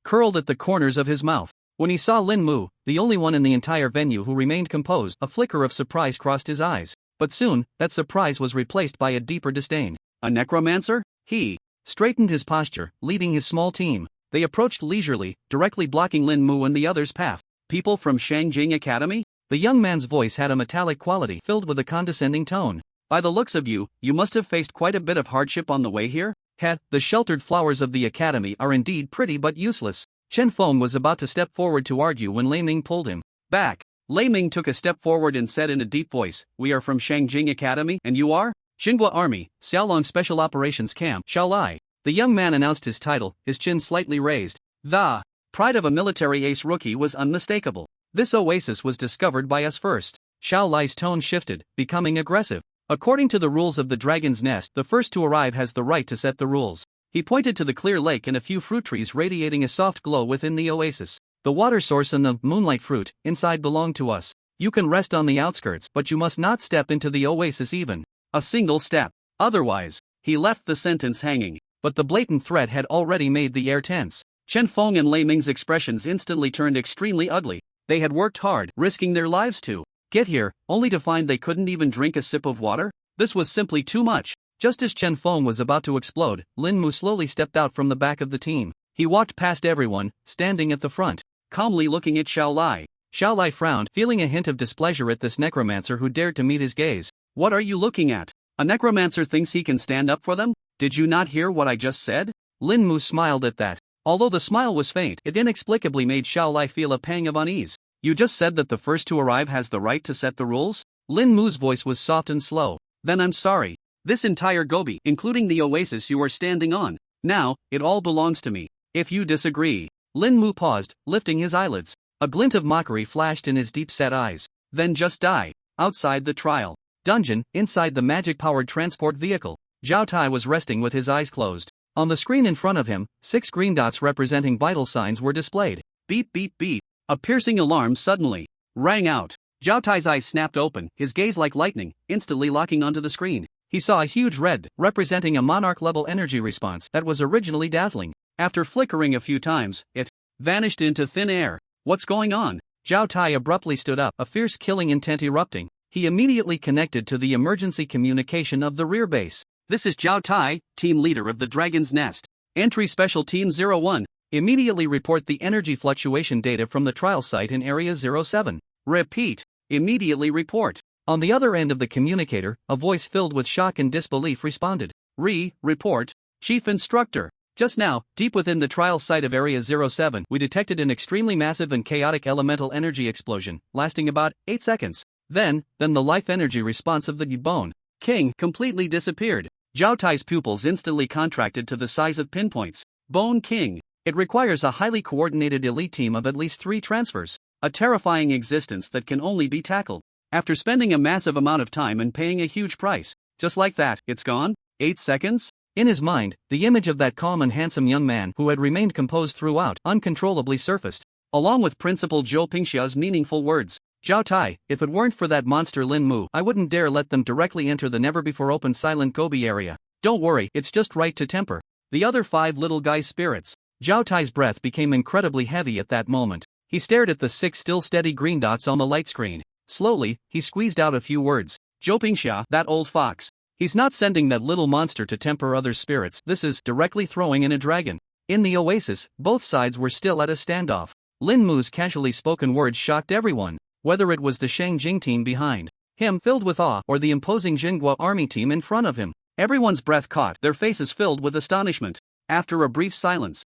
curled at the corners of his mouth. When he saw Lin Mu, the only one in the entire venue who remained composed, a flicker of surprise crossed his eyes. But soon, that surprise was replaced by a deeper disdain. A necromancer? He straightened his posture, leading his small team. They approached leisurely, directly blocking Lin Mu and the others' path. People from Shangjing Academy? The young man's voice had a metallic quality filled with a condescending tone. By the looks of you, you must have faced quite a bit of hardship on the way here? The sheltered flowers of the academy are indeed pretty but useless. Chen Feng was about to step forward to argue when Lei Ming pulled him back. Lei Ming took a step forward and said in a deep voice, "We are from Shangjing Academy, and you are?" "Xinhua Army, Xiaolong Special Operations Camp, Shaolai." The young man announced his title, his chin slightly raised. The pride of a military ace rookie was unmistakable. "This oasis was discovered by us first." Shaolai's tone shifted, becoming aggressive. "According to the rules of the Dragon's Nest, the first to arrive has the right to set the rules." He pointed to the clear lake and a few fruit trees radiating a soft glow within the oasis. "The water source and the moonlight fruit inside belong to us. You can rest on the outskirts, but you must not step into the oasis even a single step. Otherwise," he left the sentence hanging. But the blatant threat had already made the air tense. Chen Feng and Lei Ming's expressions instantly turned extremely ugly. They had worked hard, risking their lives to get here, only to find they couldn't even drink a sip of water? This was simply too much. Just as Chen Feng was about to explode, Lin Mu slowly stepped out from the back of the team. He walked past everyone, standing at the front, calmly looking at Xiao Lai. Xiao Lai frowned, feeling a hint of displeasure at this necromancer who dared to meet his gaze. What are you looking at? A necromancer thinks he can stand up for them? Did you not hear what I just said? Lin Mu smiled at that. Although the smile was faint, it inexplicably made Xiao Lai feel a pang of unease. You just said that the first to arrive has the right to set the rules? Lin Mu's voice was soft and slow. Then I'm sorry. This entire Gobi, including the oasis you are standing on, now, it all belongs to me. If you disagree. Lin Mu paused, lifting his eyelids. A glint of mockery flashed in his deep-set eyes. Then just die. Outside the trial dungeon, inside the magic-powered transport vehicle, Zhao Tai was resting with his eyes closed. On the screen in front of him, 6 green dots representing vital signs were displayed. Beep beep beep. A piercing alarm suddenly rang out. Zhao Tai's eyes snapped open, his gaze like lightning, instantly locking onto the screen. He saw a huge red, representing a monarch-level energy response that was originally dazzling. After flickering a few times, it vanished into thin air. What's going on? Zhao Tai abruptly stood up, a fierce killing intent erupting. He immediately connected to the emergency communication of the rear base. This is Zhao Tai, team leader of the Dragon's Nest. Entry Special Team 01. Immediately report the energy fluctuation data from the trial site in Area 07. Repeat. Immediately report. On the other end of the communicator, a voice filled with shock and disbelief responded. Report. Chief Instructor. Just now, deep within the trial site of Area 07, we detected an extremely massive and chaotic elemental energy explosion, lasting about 8 seconds. Then the life energy response of the Bone King completely disappeared. Zhao Tai's pupils instantly contracted to the size of pinpoints. Bone King. It requires a highly coordinated elite team of at least 3 transfers. A terrifying existence that can only be tackled. After spending a massive amount of time and paying a huge price. Just like that, it's gone? 8 seconds? In his mind, the image of that calm and handsome young man who had remained composed throughout uncontrollably surfaced, along with Principal Zhou Pingxia's meaningful words. Zhao Tai, if it weren't for that monster Lin Mu, I wouldn't dare let them directly enter the never-before-opened Silent Gobi area. Don't worry, it's just right to temper the other 5 little guy's spirits. Zhao Tai's breath became incredibly heavy at that moment. He stared at the 6 still steady green dots on the light screen. Slowly, he squeezed out a few words. Zhou Pingxia, that old fox. He's not sending that little monster to temper other spirits. This is directly throwing in a dragon. In the oasis, both sides were still at a standoff. Lin Mu's casually spoken words shocked everyone, whether it was the Shang Jing team behind him filled with awe or the imposing Jinghua army team in front of him. Everyone's breath caught, their faces filled with astonishment. After a brief silence,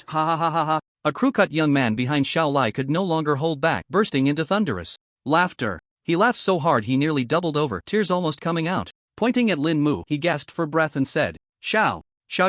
ha ha ha ha ha, a crew-cut young man behind Xiao Lai could no longer hold back, bursting into thunderous laughter. He laughed so hard he nearly doubled over, tears almost coming out. Pointing at Lin Mu, he gasped for breath and said, Xiao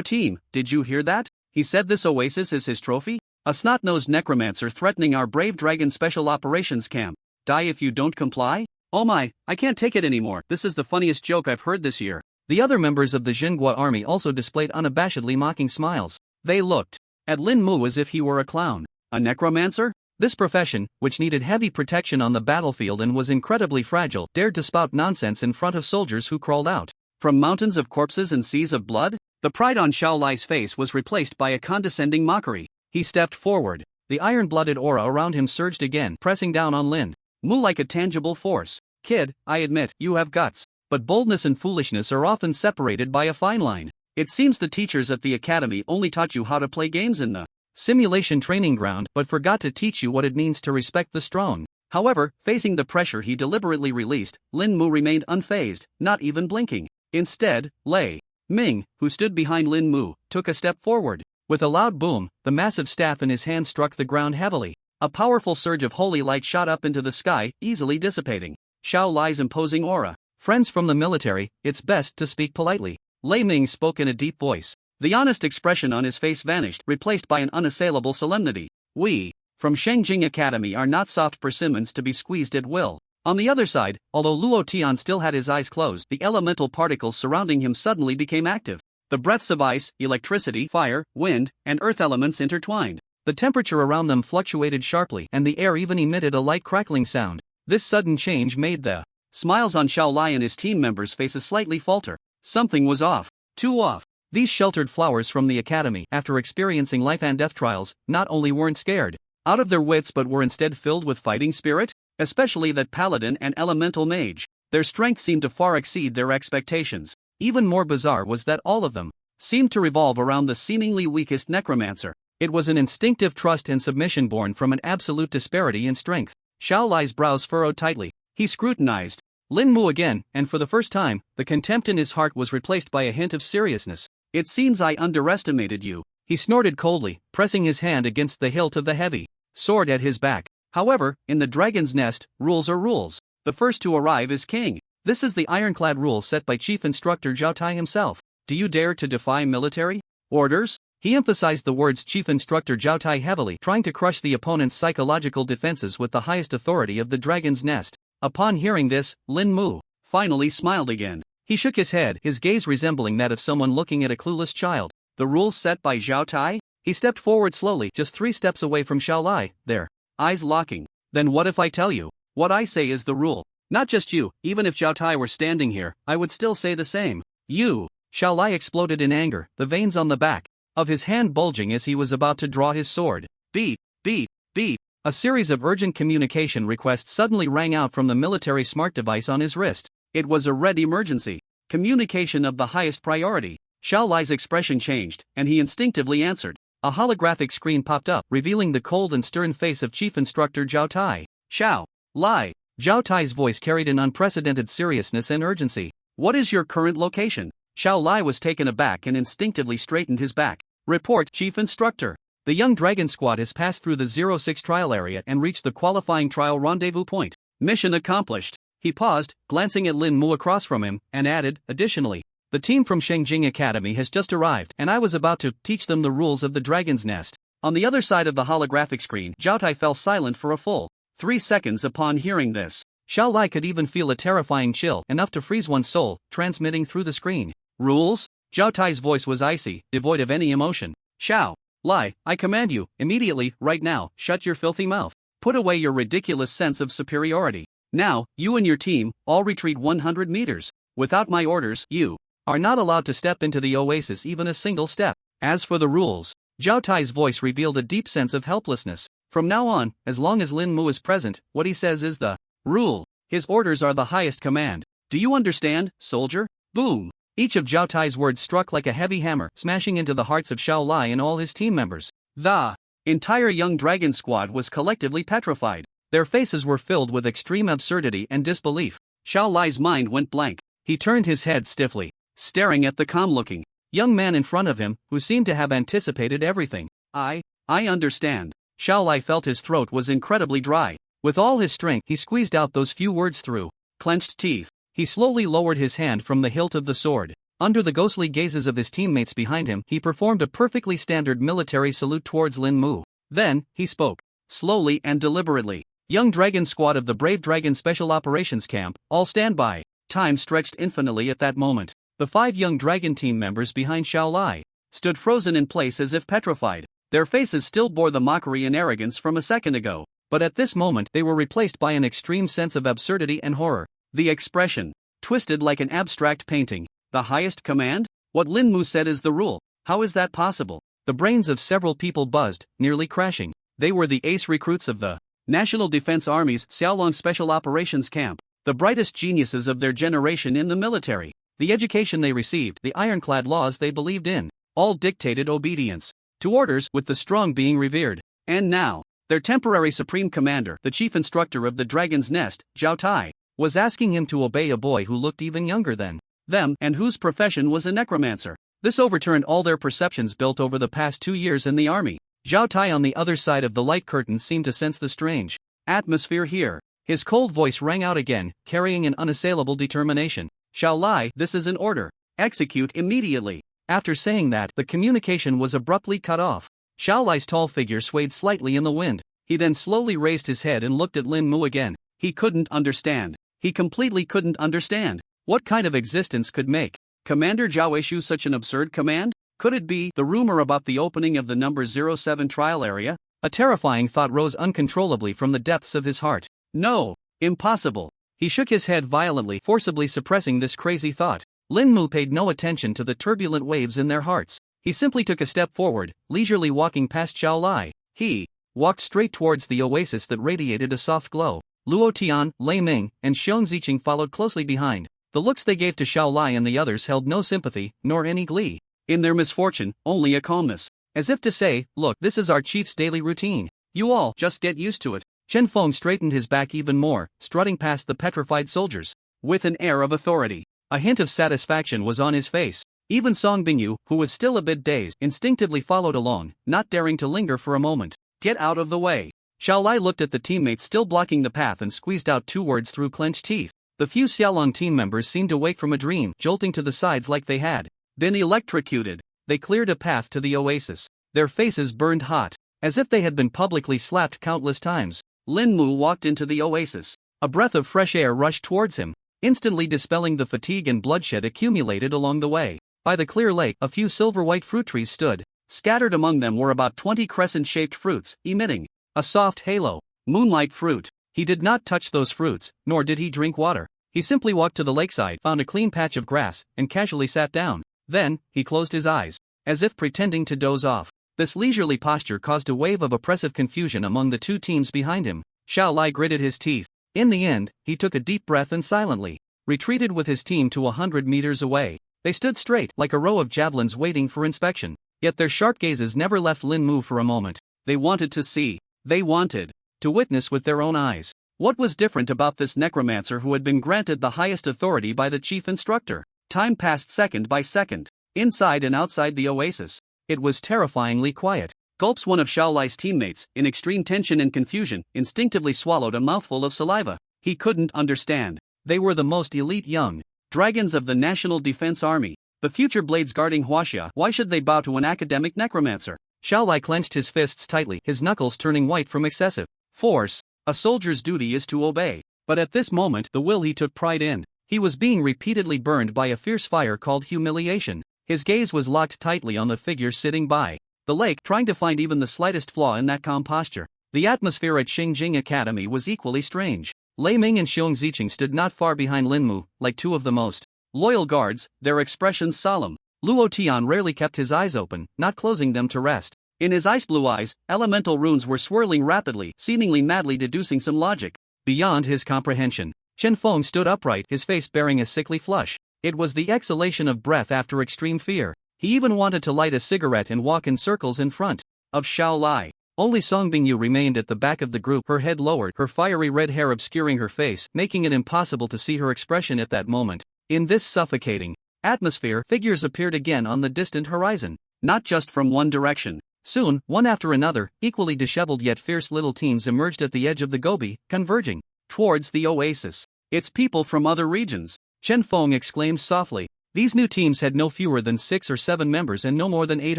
team, did you hear that? He said this oasis is his trophy? A snot-nosed necromancer threatening our brave dragon special operations camp. Die if you don't comply? Oh my, I can't take it anymore. This is the funniest joke I've heard this year. The other members of the Jinghua army also displayed unabashedly mocking smiles. They looked at Lin Mu as if he were a clown. A necromancer? This profession, which needed heavy protection on the battlefield and was incredibly fragile, dared to spout nonsense in front of soldiers who crawled out from mountains of corpses and seas of blood? The pride on Xiao Lai's face was replaced by a condescending mockery. He stepped forward. The iron-blooded aura around him surged again, pressing down on Lin Mu like a tangible force. Kid, I admit, you have guts. But boldness and foolishness are often separated by a fine line. It seems the teachers at the academy only taught you how to play games in the simulation training ground but forgot to teach you what it means to respect the strong. However, facing the pressure he deliberately released, Lin Mu remained unfazed, not even blinking. Instead, Lei Ming, who stood behind Lin Mu, took a step forward. With a loud boom, the massive staff in his hand struck the ground heavily. A powerful surge of holy light shot up into the sky, easily dissipating Xiao Lai's imposing aura. Friends from the military, it's best to speak politely. Lei Ming spoke in a deep voice. The honest expression on his face vanished, replaced by an unassailable solemnity. We, from Shengjing Academy, are not soft persimmons to be squeezed at will. On the other side, although Luo Tian still had his eyes closed, the elemental particles surrounding him suddenly became active. The breaths of ice, electricity, fire, wind, and earth elements intertwined. The temperature around them fluctuated sharply, and the air even emitted a light crackling sound. This sudden change made the smiles on Xiao Lai and his team members' faces slightly falter. Something was off. Too off. These sheltered flowers from the academy, after experiencing life and death trials, not only weren't scared out of their wits but were instead filled with fighting spirit, especially that paladin and elemental mage. Their strength seemed to far exceed their expectations. Even more bizarre was that all of them seemed to revolve around the seemingly weakest necromancer. It was an instinctive trust and submission born from an absolute disparity in strength. Xiao Lai's brows furrowed tightly. He scrutinized Lin Mu again, and for the first time, the contempt in his heart was replaced by a hint of seriousness. It seems I underestimated you. He snorted coldly, pressing his hand against the hilt of the heavy sword at his back. However, in the Dragon's Nest, rules are rules. The first to arrive is king. This is the ironclad rule set by Chief Instructor Zhao Tai himself. Do you dare to defy military orders? He emphasized the words Chief Instructor Zhao Tai heavily, trying to crush the opponent's psychological defenses with the highest authority of the Dragon's Nest. Upon hearing this, Lin Mu finally smiled again. He shook his head, his gaze resembling that of someone looking at a clueless child. The rules set by Zhao Tai? He stepped forward slowly, just 3 steps away from Xiao Lai, their eyes locking. Then what if I tell you? What I say is the rule. Not just you, even if Zhao Tai were standing here, I would still say the same. You! Xiao Lai exploded in anger, the veins on the back of his hand bulging as he was about to draw his sword. Beep, beep, beep. A series of urgent communication requests suddenly rang out from the military smart device on his wrist. It was a red emergency. Communication of the highest priority. Xiao Lai's expression changed, and he instinctively answered. A holographic screen popped up, revealing the cold and stern face of Chief Instructor Zhao Tai. Xiao Lai. Zhao Tai's voice carried an unprecedented seriousness and urgency. What is your current location? Xiao Lai was taken aback and instinctively straightened his back. Report, Chief Instructor. The young dragon squad has passed through the 06 trial area and reached the qualifying trial rendezvous point. Mission accomplished. He paused, glancing at Lin Mu across from him, and added, additionally, the team from Shengjing Academy has just arrived, and I was about to teach them the rules of the Dragon's Nest. On the other side of the holographic screen, Zhao Tai fell silent for a full 3 seconds upon hearing this. Xiao Lai could even feel a terrifying chill, enough to freeze one's soul, transmitting through the screen. Rules? Zhao Tai's voice was icy, devoid of any emotion. Xiao Lai, I command you, immediately, right now, shut your filthy mouth. Put away your ridiculous sense of superiority. Now, you and your team, all retreat 100 meters. Without my orders, you are not allowed to step into the oasis even a single step. As for the rules, Zhao Tai's voice revealed a deep sense of helplessness. From now on, as long as Lin Mu is present, what he says is the rule. His orders are the highest command. Do you understand, soldier? Boom! Each of Zhao Tai's words struck like a heavy hammer, smashing into the hearts of Xiao Lai and all his team members. The entire young dragon squad was collectively petrified. Their faces were filled with extreme absurdity and disbelief. Xiao Lai's mind went blank. He turned his head stiffly, staring at the calm-looking young man in front of him, who seemed to have anticipated everything. I understand. Xiao Lai felt his throat was incredibly dry. With all his strength, he squeezed out those few words through clenched teeth. He slowly lowered his hand from the hilt of the sword. Under the ghostly gazes of his teammates behind him, he performed a perfectly standard military salute towards Lin Mu. Then, he spoke, slowly and deliberately. Young dragon squad of the Brave Dragon Special Operations Camp, all stand by. Time stretched infinitely at that moment. The 5 young dragon team members behind Xiao Lai stood frozen in place as if petrified. Their faces still bore the mockery and arrogance from a second ago. But at this moment they were replaced by an extreme sense of absurdity and horror. The expression, twisted like an abstract painting. The highest command? What Lin Mu said is the rule. How is that possible? The brains of several people buzzed, nearly crashing. They were the ace recruits of the National Defense Army's Xiaolong Special Operations Camp. The brightest geniuses of their generation in the military. The education they received, the ironclad laws they believed in, all dictated obedience to orders, with the strong being revered. And now, their temporary supreme commander, the chief instructor of the Dragon's Nest, Zhao Tai, was asking him to obey a boy who looked even younger than them and whose profession was a necromancer. This overturned all their perceptions built over the past 2 years in the army. Zhao Tai on the other side of the light curtain seemed to sense the strange atmosphere here. His cold voice rang out again, carrying an unassailable determination. Xiao Lai, this is an order. Execute immediately. After saying that, the communication was abruptly cut off. Xiao Lai's tall figure swayed slightly in the wind. He then slowly raised his head and looked at Lin Mu again. He couldn't understand. He completely couldn't understand. What kind of existence could make Commander Zhao issue such an absurd command? Could it be the rumor about the opening of the number 07 trial area? A terrifying thought rose uncontrollably from the depths of his heart. No, impossible. He shook his head violently, forcibly suppressing this crazy thought. Lin Mu paid no attention to the turbulent waves in their hearts. He simply took a step forward, leisurely walking past Xiao Lai. He walked straight towards the oasis that radiated a soft glow. Luo Tian, Lei Ming, and Xiong Ziqing followed closely behind. The looks they gave to Xiao Lai and the others held no sympathy, nor any glee. In their misfortune, only a calmness. as if to say, look, this is our chief's daily routine. You all just get used to it. Chen Feng straightened his back even more, strutting past the petrified soldiers. With an air of authority. A hint of satisfaction was on his face. Even Song Bingyu, who was still a bit dazed, instinctively followed along, not daring to linger for a moment. Get out of the way. Xiao Lai looked at the teammates still blocking the path and squeezed out 2 words through clenched teeth. The few Xiaolong team members seemed to wake from a dream, jolting to the sides like they had been electrocuted. They cleared a path to the oasis. Their faces burned hot, as if they had been publicly slapped countless times. Lin Mu walked into the oasis. A breath of fresh air rushed towards him, instantly dispelling the fatigue and bloodshed accumulated along the way. By the clear lake, a few silver-white fruit trees stood. Scattered among them were about 20 crescent-shaped fruits, emitting a soft halo. Moonlight fruit. He did not touch those fruits, nor did he drink water. He simply walked to the lakeside, found a clean patch of grass, and casually sat down. Then, he closed his eyes, as if pretending to doze off. This leisurely posture caused a wave of oppressive confusion among the 2 teams behind him. Xiao Lai gritted his teeth. In the end, he took a deep breath and silently retreated with his team to 100 meters away. They stood straight, like a row of javelins waiting for inspection. Yet their sharp gazes never left Lin Mu for a moment. They wanted to see. They wanted to witness with their own eyes. What was different about this necromancer who had been granted the highest authority by the chief instructor? Time passed second by second. Inside and outside the oasis, it was terrifyingly quiet. Gulps. One of Xiao Lai's teammates, in extreme tension and confusion, instinctively swallowed a mouthful of saliva. He couldn't understand. They were the most elite young dragons of the National Defense Army, the future blades guarding Huaxia. Why should they bow to an academic necromancer? Xiao Lai clenched his fists tightly, his knuckles turning white from excessive force. A soldier's duty is to obey. But at this moment, the will he took pride in. He was being repeatedly burned by a fierce fire called humiliation. His gaze was locked tightly on the figure sitting by the lake, trying to find even the slightest flaw in that calm posture. The atmosphere at Xingjing Academy was equally strange. Lei Ming and Xiong Ziqing stood not far behind Lin Mu, like 2 of the most loyal guards, their expressions solemn. Luo Tian rarely kept his eyes open, not closing them to rest. In his ice-blue eyes, elemental runes were swirling rapidly, seemingly madly deducing some logic beyond his comprehension. Chen Feng stood upright, his face bearing a sickly flush. It was the exhalation of breath after extreme fear. He even wanted to light a cigarette and walk in circles in front of Xiao Lai. Only Song Bingyu remained at the back of the group, her head lowered, her fiery red hair obscuring her face, making it impossible to see her expression at that moment. In this suffocating atmosphere, figures appeared again on the distant horizon, not just from one direction. Soon, one after another, equally disheveled yet fierce little teams emerged at the edge of the Gobi, converging towards the oasis. It's people from other regions, Chen Feng exclaimed softly. These new teams had no fewer than 6 or 7 members and no more than 8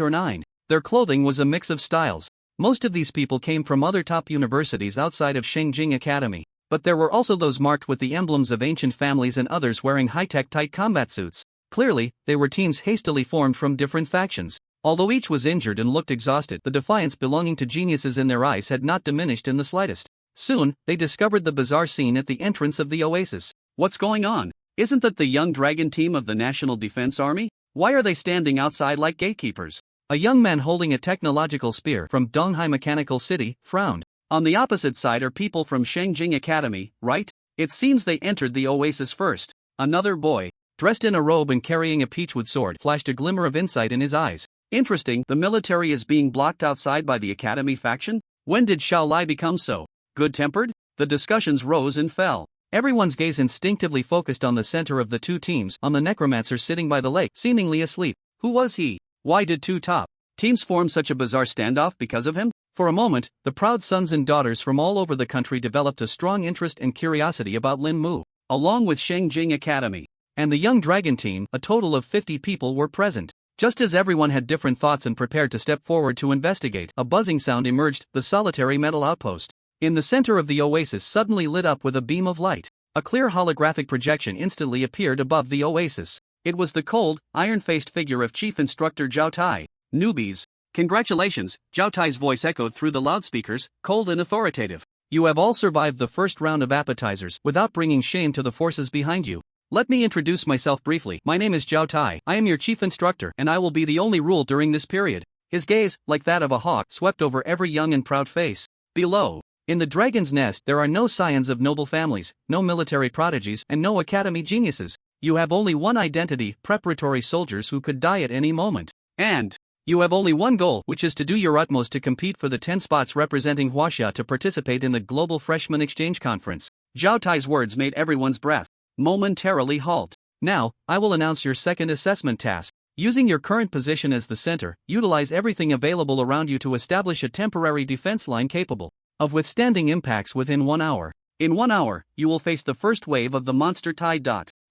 or 9. Their clothing was a mix of styles. Most of these people came from other top universities outside of Xingjing Academy, but there were also those marked with the emblems of ancient families and others wearing high-tech tight combat suits. Clearly, they were teams hastily formed from different factions. Although each was injured and looked exhausted, the defiance belonging to geniuses in their eyes had not diminished in the slightest. Soon, they discovered the bizarre scene at the entrance of the oasis. What's going on? Isn't that the young dragon team of the National Defense Army? Why are they standing outside like gatekeepers? A young man holding a technological spear from Donghai Mechanical City frowned. On the opposite side are people from Xingjing Academy, right? It seems they entered the oasis first. Another boy, dressed in a robe and carrying a peachwood sword, flashed a glimmer of insight in his eyes. Interesting, the military is being blocked outside by the Academy faction? When did Xiao Lai become so good-tempered? The discussions rose and fell. Everyone's gaze instinctively focused on the center of the 2 teams, on the necromancer sitting by the lake, seemingly asleep. Who was he? Why did 2 top teams form such a bizarre standoff because of him? For a moment, the proud sons and daughters from all over the country developed a strong interest and curiosity about Lin Mu, along with Xingjing Academy. And the young dragon team, a total of 50 people, were present. Just as everyone had different thoughts and prepared to step forward to investigate, a buzzing sound emerged, the solitary metal outpost in the center of the oasis suddenly lit up with a beam of light. A clear holographic projection instantly appeared above the oasis. It was the cold, iron-faced figure of Chief Instructor Zhao Tai. Newbies. Congratulations, Zhao Tai's voice echoed through the loudspeakers, cold and authoritative. You have all survived the first round of appetizers without bringing shame to the forces behind you. Let me introduce myself briefly. My name is Zhao Tai. I am your chief instructor, and I will be the only rule during this period. His gaze, like that of a hawk, swept over every young and proud face. Below, in the dragon's nest, there are no scions of noble families, no military prodigies, and no academy geniuses. You have only one identity: preparatory soldiers who could die at any moment. And You have only one goal, which is to do your utmost to compete for the 10 spots representing Huaxia to participate in the Global Freshman Exchange Conference. Zhao Tai's words made everyone's breath momentarily halt. Now, I will announce your second assessment task. Using your current position as the center, utilize everything available around you to establish a temporary defense line capable of withstanding impacts within 1 hour. In 1 hour, you will face the first wave of the monster tide.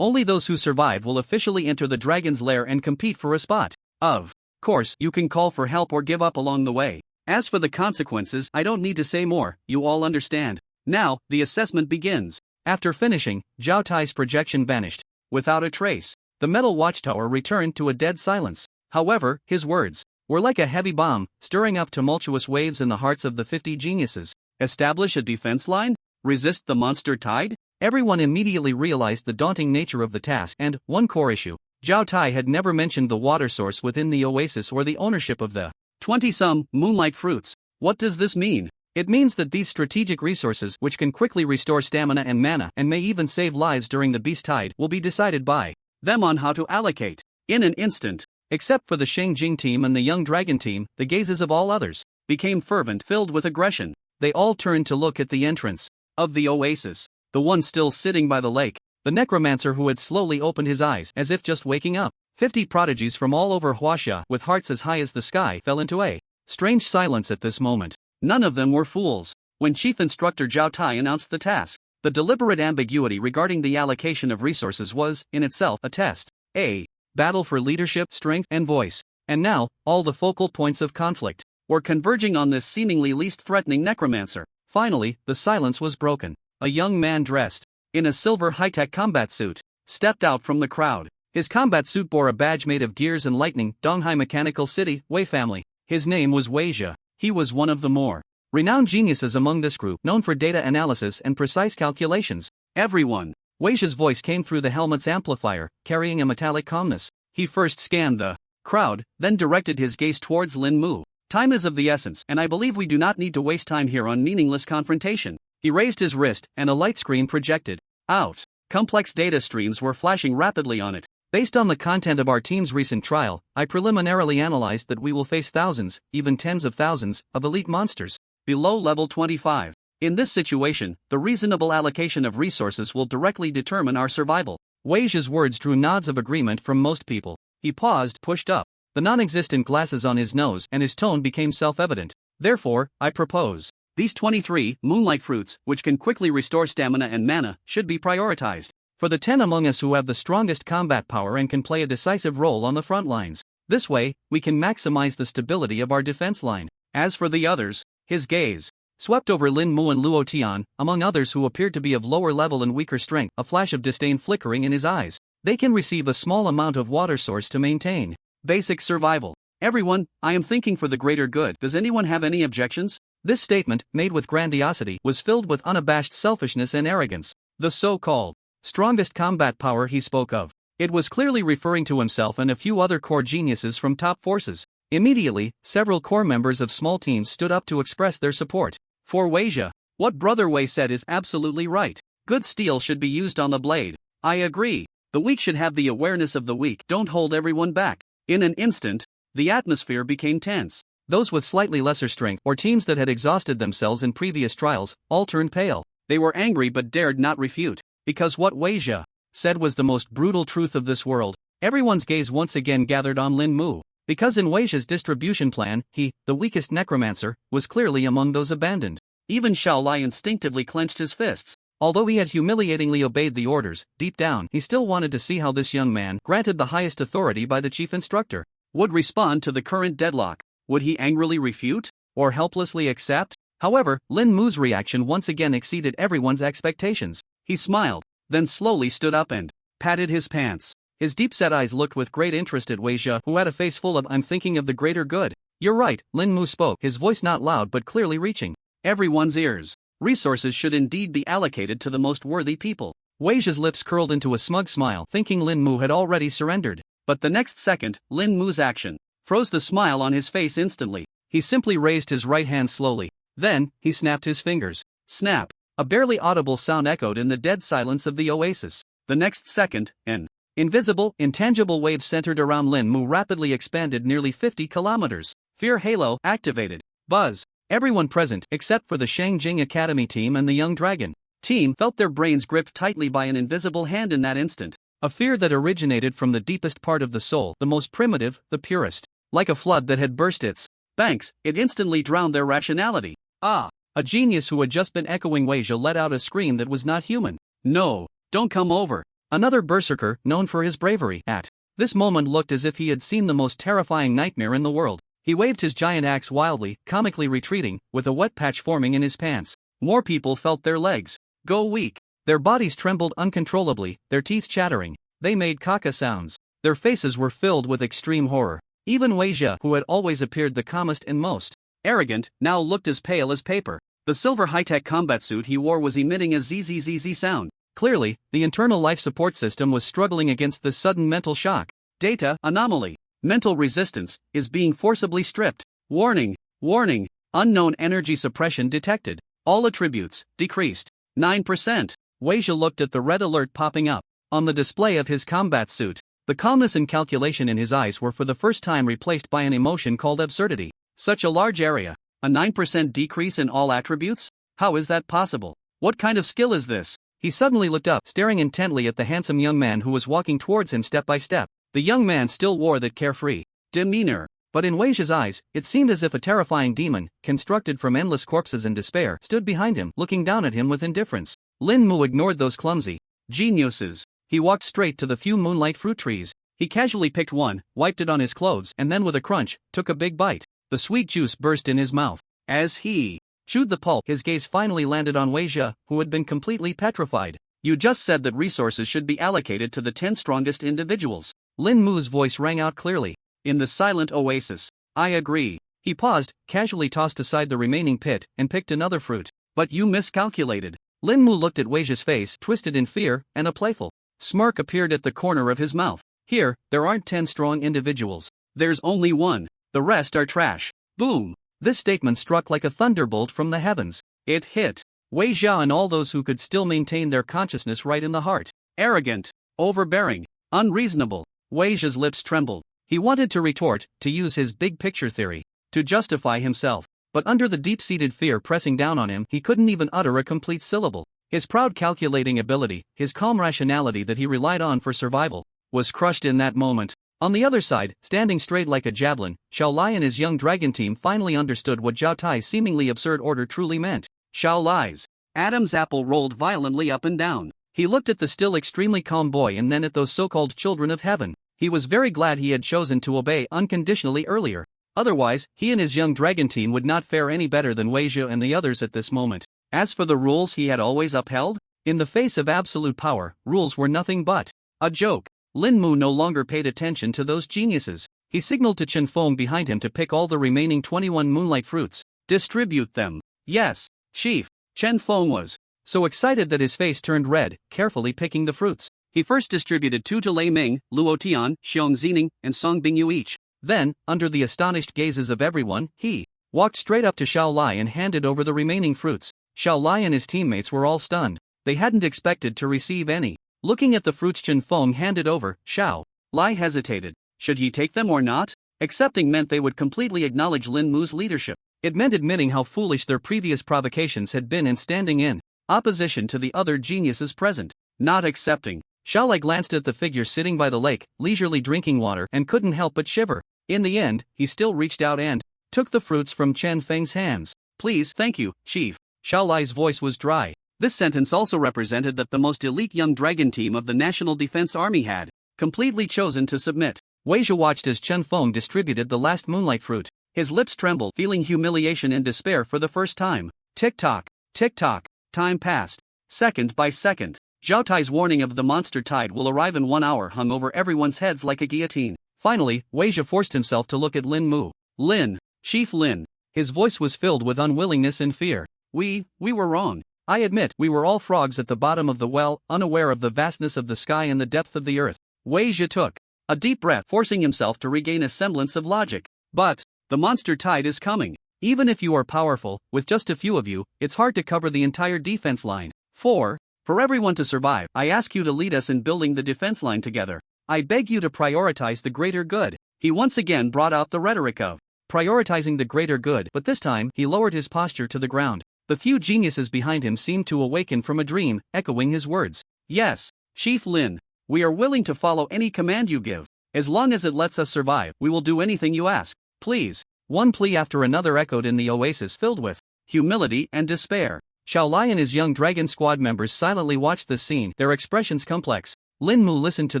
Only those who survive will officially enter the dragon's lair and compete for a spot. Of course, you can call for help or give up along the way. As for the consequences, I don't need to say more, you all understand. Now, the assessment begins. After finishing, Zhao Tai's projection vanished. Without a trace, the metal watchtower returned to a dead silence. However, his words were like a heavy bomb, stirring up tumultuous waves in the hearts of the 50 geniuses. Establish a defense line? Resist the monster tide? Everyone immediately realized the daunting nature of the task and, one core issue, Zhao Tai had never mentioned the water source within the oasis or the ownership of the 20-some moonlight fruits. What does this mean? It means that these strategic resources, which can quickly restore stamina and mana and may even save lives during the beast tide, will be decided by them on how to allocate. In an instant, except for the Shengjing team and the Young Dragon team, the gazes of all others became fervent, filled with aggression. They all turned to look at the entrance of the oasis, the one still sitting by the lake, the necromancer who had slowly opened his eyes as if just waking up. 50 prodigies from all over Huaxia, with hearts as high as the sky, fell into a strange silence at this moment. None of them were fools. When Chief Instructor Zhao Tai announced the task, the deliberate ambiguity regarding the allocation of resources was, in itself, a test. A battle for leadership, strength, and voice. And now, all the focal points of conflict were converging on this seemingly least threatening necromancer. Finally, the silence was broken. A young man dressed in a silver high-tech combat suit stepped out from the crowd. His combat suit bore a badge made of gears and lightning. Donghai Mechanical City, Wei family. His name was Wei Jia. He was one of the more renowned geniuses among this group, known for data analysis and precise calculations. Everyone. Wei Jia's voice came through the helmet's amplifier, carrying a metallic calmness. He first scanned the crowd, then directed his gaze towards Lin Mu. Time is of the essence, and I believe we do not need to waste time here on meaningless confrontation. He raised his wrist, and a light screen projected out. Complex data streams were flashing rapidly on it. Based on the content of our team's recent trial, I preliminarily analyzed that we will face thousands, even tens of thousands, of elite monsters below level 25. In this situation, the reasonable allocation of resources will directly determine our survival. Wei Jia's words drew nods of agreement from most people. He paused, pushed up the non-existent glasses on his nose, and his tone became self-evident. Therefore, I propose these 23 moonlight fruits, which can quickly restore stamina and mana, should be prioritized for the 10 among us who have the strongest combat power and can play a decisive role on the front lines. This way, we can maximize the stability of our defense line. As for the others, his gaze swept over Lin Mu and Luo Tian, among others who appeared to be of lower level and weaker strength, a flash of disdain flickering in his eyes. They can receive a small amount of water source to maintain basic survival. Everyone, I am thinking for the greater good. Does anyone have any objections? This statement, made with grandiosity, was filled with unabashed selfishness and arrogance. The so-called strongest combat power he spoke of. It was clearly referring to himself and a few other core geniuses from top forces. Immediately, several core members of small teams stood up to express their support for Wei Jia. What Brother Wei said is absolutely right. Good steel should be used on the blade. I agree. The weak should have the awareness of the weak. Don't hold everyone back. In an instant, the atmosphere became tense. Those with slightly lesser strength, or teams that had exhausted themselves in previous trials, all turned pale. They were angry but dared not refute, because what Wei Jia said was the most brutal truth of this world. Everyone's gaze once again gathered on Lin Mu, because in Wei Jia's distribution plan, he, the weakest necromancer, was clearly among those abandoned. Even Xiao Lai instinctively clenched his fists. Although he had humiliatingly obeyed the orders, deep down he still wanted to see how this young man, granted the highest authority by the chief instructor, would respond to the current deadlock. Would he angrily refute? Or helplessly accept? However, Lin Mu's reaction once again exceeded everyone's expectations. He smiled, then slowly stood up and patted his pants. His deep-set eyes looked with great interest at Wei Jia, who had a face full of "I'm thinking of the greater good." "You're right," Lin Mu spoke, his voice not loud but clearly reaching everyone's ears. Resources should indeed be allocated to the most worthy people. Wei Jia's lips curled into a smug smile, thinking Lin Mu had already surrendered. But the next second, Lin Mu's action froze the smile on his face instantly. He simply raised his right hand slowly. Then, he snapped his fingers. Snap! A barely audible sound echoed in the dead silence of the oasis. The next second, an Invisible, intangible waves centered around Lin Mu rapidly expanded nearly 50 kilometers. Fear halo activated. Buzz. Everyone present, except for the Shangjing Academy team and the young dragon team, felt their brains gripped tightly by an invisible hand in that instant. A fear that originated from the deepest part of the soul, the most primitive, the purest. Like a flood that had burst its banks, it instantly drowned their rationality. Ah! A genius who had just been echoing Weijia let out a scream that was not human. No, don't come over. Another berserker, known for his bravery, at this moment looked as if he had seen the most terrifying nightmare in the world. He waved his giant axe wildly, comically retreating, with a wet patch forming in his pants. More people felt their legs go weak. Their bodies trembled uncontrollably, their teeth chattering. They made caca sounds. Their faces were filled with extreme horror. Even Weijia, who had always appeared the calmest and most arrogant, now looked as pale as paper. The silver high-tech combat suit he wore was emitting a zzz sound. Clearly, the internal life support system was struggling against this sudden mental shock. Data anomaly. Mental resistance is being forcibly stripped. Warning, warning, unknown energy suppression detected. All attributes decreased 9%. Weijia looked at the red alert popping up on the display of his combat suit. The calmness and calculation in his eyes were for the first time replaced by an emotion called absurdity. Such a large area, a 9% decrease in all attributes? How is that possible? What kind of skill is this? He suddenly looked up, staring intently at the handsome young man who was walking towards him step by step. The young man still wore that carefree demeanor, but in Weijia's eyes, it seemed as if a terrifying demon, constructed from endless corpses and despair, stood behind him, looking down at him with indifference. Lin Mu ignored those clumsy geniuses. He walked straight to the few moonlight fruit trees. He casually picked one, wiped it on his clothes, and then with a crunch, took a big bite. The sweet juice burst in his mouth. As he chewed the pulp, his gaze finally landed on Weijia, who had been completely petrified. You just said that resources should be allocated to the 10 strongest individuals. Lin Mu's voice rang out clearly. In the silent oasis. I agree. He paused, casually tossed aside the remaining pit, and picked another fruit. But you miscalculated. Lin Mu looked at Weijia's face, twisted in fear, and a playful smirk appeared at the corner of his mouth. Here, there aren't 10 strong individuals. There's only one. The rest are trash. Boom! This statement struck like a thunderbolt from the heavens. It hit Weijia and all those who could still maintain their consciousness right in the heart. Arrogant, overbearing, unreasonable. Weijia's lips trembled. He wanted to retort, to use his big picture theory, to justify himself. But under the deep-seated fear pressing down on him, he couldn't even utter a complete syllable. His proud calculating ability, his calm rationality that he relied on for survival, was crushed in that moment. On the other side, standing straight like a javelin, Xiao Lai and his young dragon team finally understood what Zhao Tai's seemingly absurd order truly meant. Xiao Lai's Adam's apple rolled violently up and down. He looked at the still extremely calm boy and then at those so-called children of heaven. He was very glad he had chosen to obey unconditionally earlier. Otherwise, he and his young dragon team would not fare any better than Weijia and the others at this moment. As for the rules he had always upheld, in the face of absolute power, rules were nothing but a joke. Lin Mu no longer paid attention to those geniuses. He signaled to Chen Feng behind him to pick all the remaining 21 moonlight fruits. Distribute them. Yes, chief. Chen Feng was so excited that his face turned red, carefully picking the fruits. He first distributed 2 to Lei Ming, Luo Tian, Xiong Zining, and Song Bingyu each. Then, under the astonished gazes of everyone, he walked straight up to Xiao Lai and handed over the remaining fruits. Xiao Lai and his teammates were all stunned. They hadn't expected to receive any. Looking at the fruits Chen Feng handed over, Xiao Lai hesitated. Should he take them or not? Accepting meant they would completely acknowledge Lin Mu's leadership. It meant admitting how foolish their previous provocations had been and standing in opposition to the other geniuses present. Not accepting. Xiao Lai glanced at the figure sitting by the lake, leisurely drinking water, and couldn't help but shiver. In the end, he still reached out and took the fruits from Chen Feng's hands. Please, thank you, chief. Xiao Lai's voice was dry. This sentence also represented that the most elite young dragon team of the National Defense Army had completely chosen to submit. Weijia watched as Chen Feng distributed the last moonlight fruit. His lips trembled, feeling humiliation and despair for the first time. Tick-tock, tick-tock. Time passed. Second by second. Zhao Tai's warning of the monster tide will arrive in 1 hour hung over everyone's heads like a guillotine. Finally, Weijia forced himself to look at Lin Mu. Lin, Chief Lin. His voice was filled with unwillingness and fear. We were wrong. I admit, we were all frogs at the bottom of the well, unaware of the vastness of the sky and the depth of the earth. Weijia took a deep breath, forcing himself to regain a semblance of logic. But the monster tide is coming. Even if you are powerful, with just a few of you, it's hard to cover the entire defense line. 4. For everyone to survive, I ask you to lead us in building the defense line together. I beg you to prioritize the greater good. He once again brought out the rhetoric of prioritizing the greater good, but this time he lowered his posture to the ground. The few geniuses behind him seemed to awaken from a dream, echoing his words. Yes, Chief Lin, we are willing to follow any command you give. As long as it lets us survive, we will do anything you ask. Please. One plea after another echoed in the oasis filled with humility and despair. Xiao Lai and his young dragon squad members silently watched this scene, their expressions complex. Lin Mu listened to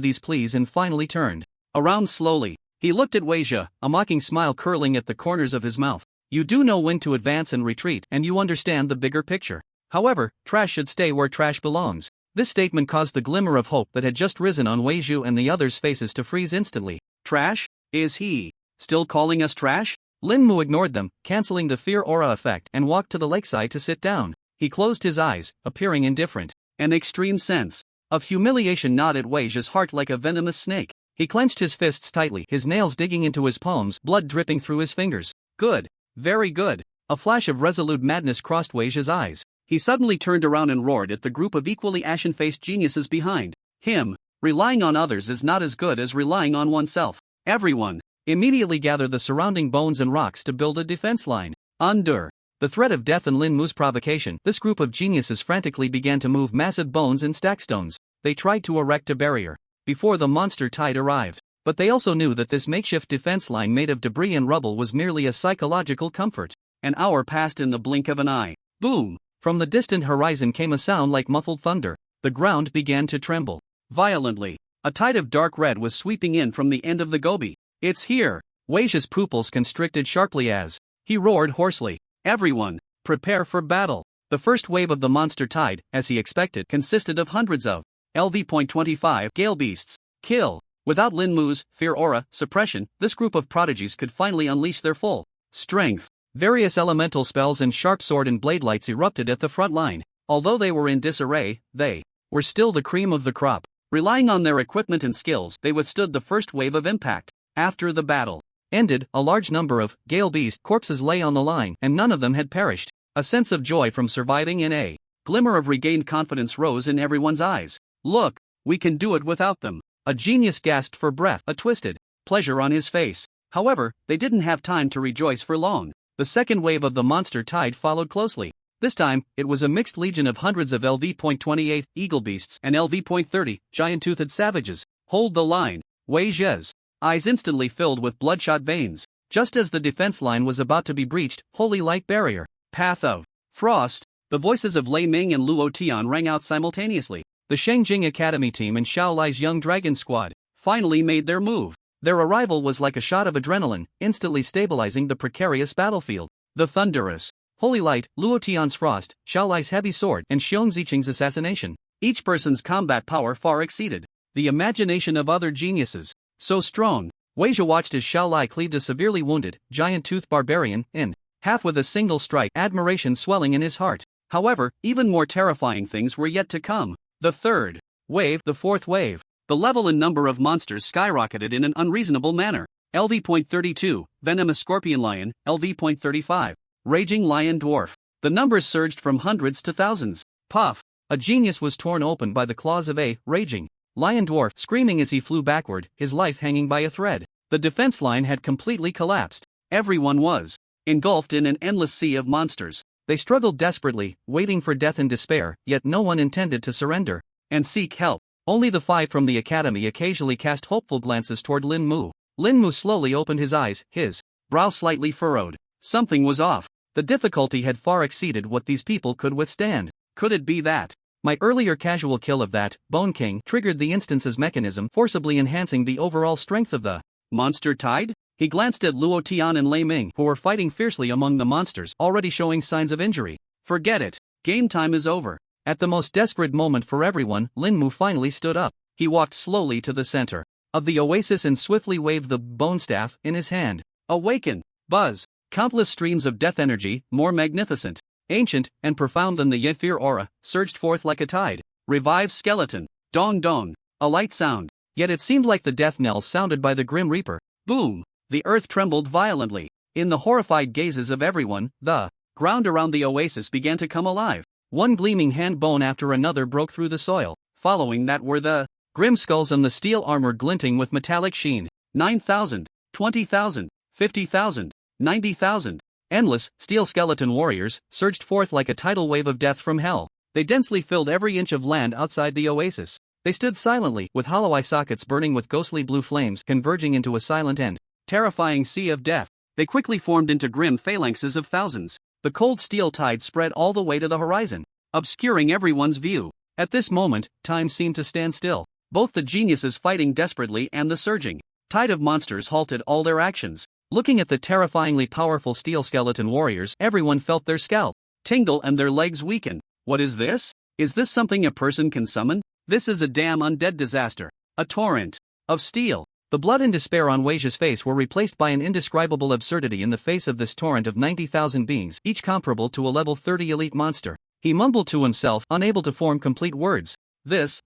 these pleas and finally turned around slowly. He looked at Wei Zhe, a mocking smile curling at the corners of his mouth. You do know when to advance and retreat, and you understand the bigger picture. However, trash should stay where trash belongs. This statement caused the glimmer of hope that had just risen on Wei Zhe and the others' faces to freeze instantly. Trash? Is he still calling us trash? Lin Mu ignored them, canceling the fear aura effect, and walked to the lakeside to sit down. He closed his eyes, appearing indifferent. An extreme sense of humiliation gnawed at Wei Zhe's heart like a venomous snake. He clenched his fists tightly, his nails digging into his palms, blood dripping through his fingers. Good. Very good. A flash of resolute madness crossed Wei Zhe's eyes. He suddenly turned around and roared at the group of equally ashen-faced geniuses behind him. Relying on others is not as good as relying on oneself. Everyone immediately gather the surrounding bones and rocks to build a defense line. Under the threat of death and Lin Mu's provocation, this group of geniuses frantically began to move massive bones and stackstones. They tried to erect a barrier before the monster tide arrived. But they also knew that this makeshift defense line made of debris and rubble was merely a psychological comfort. An hour passed in the blink of an eye. Boom! From the distant horizon came a sound like muffled thunder. The ground began to tremble violently. A tide of dark red was sweeping in from the end of the Gobi. It's here! Wei Zhe's pupils constricted sharply as he roared hoarsely. Everyone, prepare for battle. The first wave of the monster tide, as he expected, consisted of hundreds of LV.25 gale beasts. Kill! Without Lin Mu's fear aura suppression, this group of prodigies could finally unleash their full strength. Various elemental spells and sharp sword and blade lights erupted at the front line. Although they were in disarray, they were still the cream of the crop. Relying on their equipment and skills, they withstood the first wave of impact. After the battle ended, a large number of Gale Beast corpses lay on the line, and none of them had perished. A sense of joy from surviving and a glimmer of regained confidence rose in everyone's eyes. Look, we can do it without them. A genius gasped for breath, a twisted pleasure on his face. However, they didn't have time to rejoice for long. The second wave of the monster tide followed closely. This time, it was a mixed legion of hundreds of LV.28 eagle beasts and LV.30 giant-toothed savages. Hold the line. Wei Zhe's eyes instantly filled with bloodshot veins. Just as the defense line was about to be breached, holy light barrier, path of frost, the voices of Lei Ming and Luo Tian rang out simultaneously. The Shengjing Academy team and Xiao Lai's young dragon squad finally made their move. Their arrival was like a shot of adrenaline, instantly stabilizing the precarious battlefield. The thunderous holy light, Luo Tian's frost, Xiao Lai's heavy sword, and Xiong Ziqing's assassination. Each person's combat power far exceeded the imagination of other geniuses. So strong, Wei Zhe watched as Xiao Lai cleaved a severely wounded, giant-toothed barbarian in half with a single strike, admiration swelling in his heart. However, even more terrifying things were yet to come. The third wave, the fourth wave. The level and number of monsters skyrocketed in an unreasonable manner. LV.32, Venomous Scorpion Lion, LV.35, Raging Lion Dwarf. The numbers surged from hundreds to thousands. Puff! A genius was torn open by the claws of a raging lion dwarf, screaming as he flew backward, his life hanging by a thread. The defense line had completely collapsed. Everyone was engulfed in an endless sea of monsters. They struggled desperately, waiting for death and despair, yet no one intended to surrender and seek help. Only the five from the academy occasionally cast hopeful glances toward Lin Mu. Lin Mu slowly opened his eyes, his brow slightly furrowed. Something was off. The difficulty had far exceeded what these people could withstand. Could it be that my earlier casual kill of that Bone King triggered the instance's mechanism, forcibly enhancing the overall strength of the monster tide? He glanced at Luo Tian and Lei Ming, who were fighting fiercely among the monsters, already showing signs of injury. Forget it. Game time is over. At the most desperate moment for everyone, Lin Mu finally stood up. He walked slowly to the center of the oasis and swiftly waved the bone staff in his hand. Awaken! Buzz! Countless streams of death energy, more magnificent, ancient, and profound than the Yefir aura, surged forth like a tide. Revive skeleton. Dong dong. A light sound. Yet it seemed like the death knell sounded by the Grim Reaper. Boom! The earth trembled violently. In the horrified gazes of everyone, the ground around the oasis began to come alive. One gleaming hand bone after another broke through the soil. Following that were the grim skulls and the steel armor glinting with metallic sheen. 9,000, 20,000, 50,000, 90,000. Endless, steel skeleton warriors surged forth like a tidal wave of death from hell. They densely filled every inch of land outside the oasis. They stood silently, with hollow eye sockets burning with ghostly blue flames converging into a silent and terrifying sea of death. They quickly formed into grim phalanxes of thousands. The cold steel tide spread all the way to the horizon, obscuring everyone's view. At this moment, time seemed to stand still. Both the geniuses fighting desperately and the surging tide of monsters halted all their actions. Looking at the terrifyingly powerful steel skeleton warriors, everyone felt their scalp tingle and their legs weaken. What is this? Is this something a person can summon? This is a damn undead disaster. A torrent of steel. The blood and despair on Weijia's face were replaced by an indescribable absurdity in the face of this torrent of 90,000 beings, each comparable to a level 30 elite monster. He mumbled to himself, unable to form complete words. This.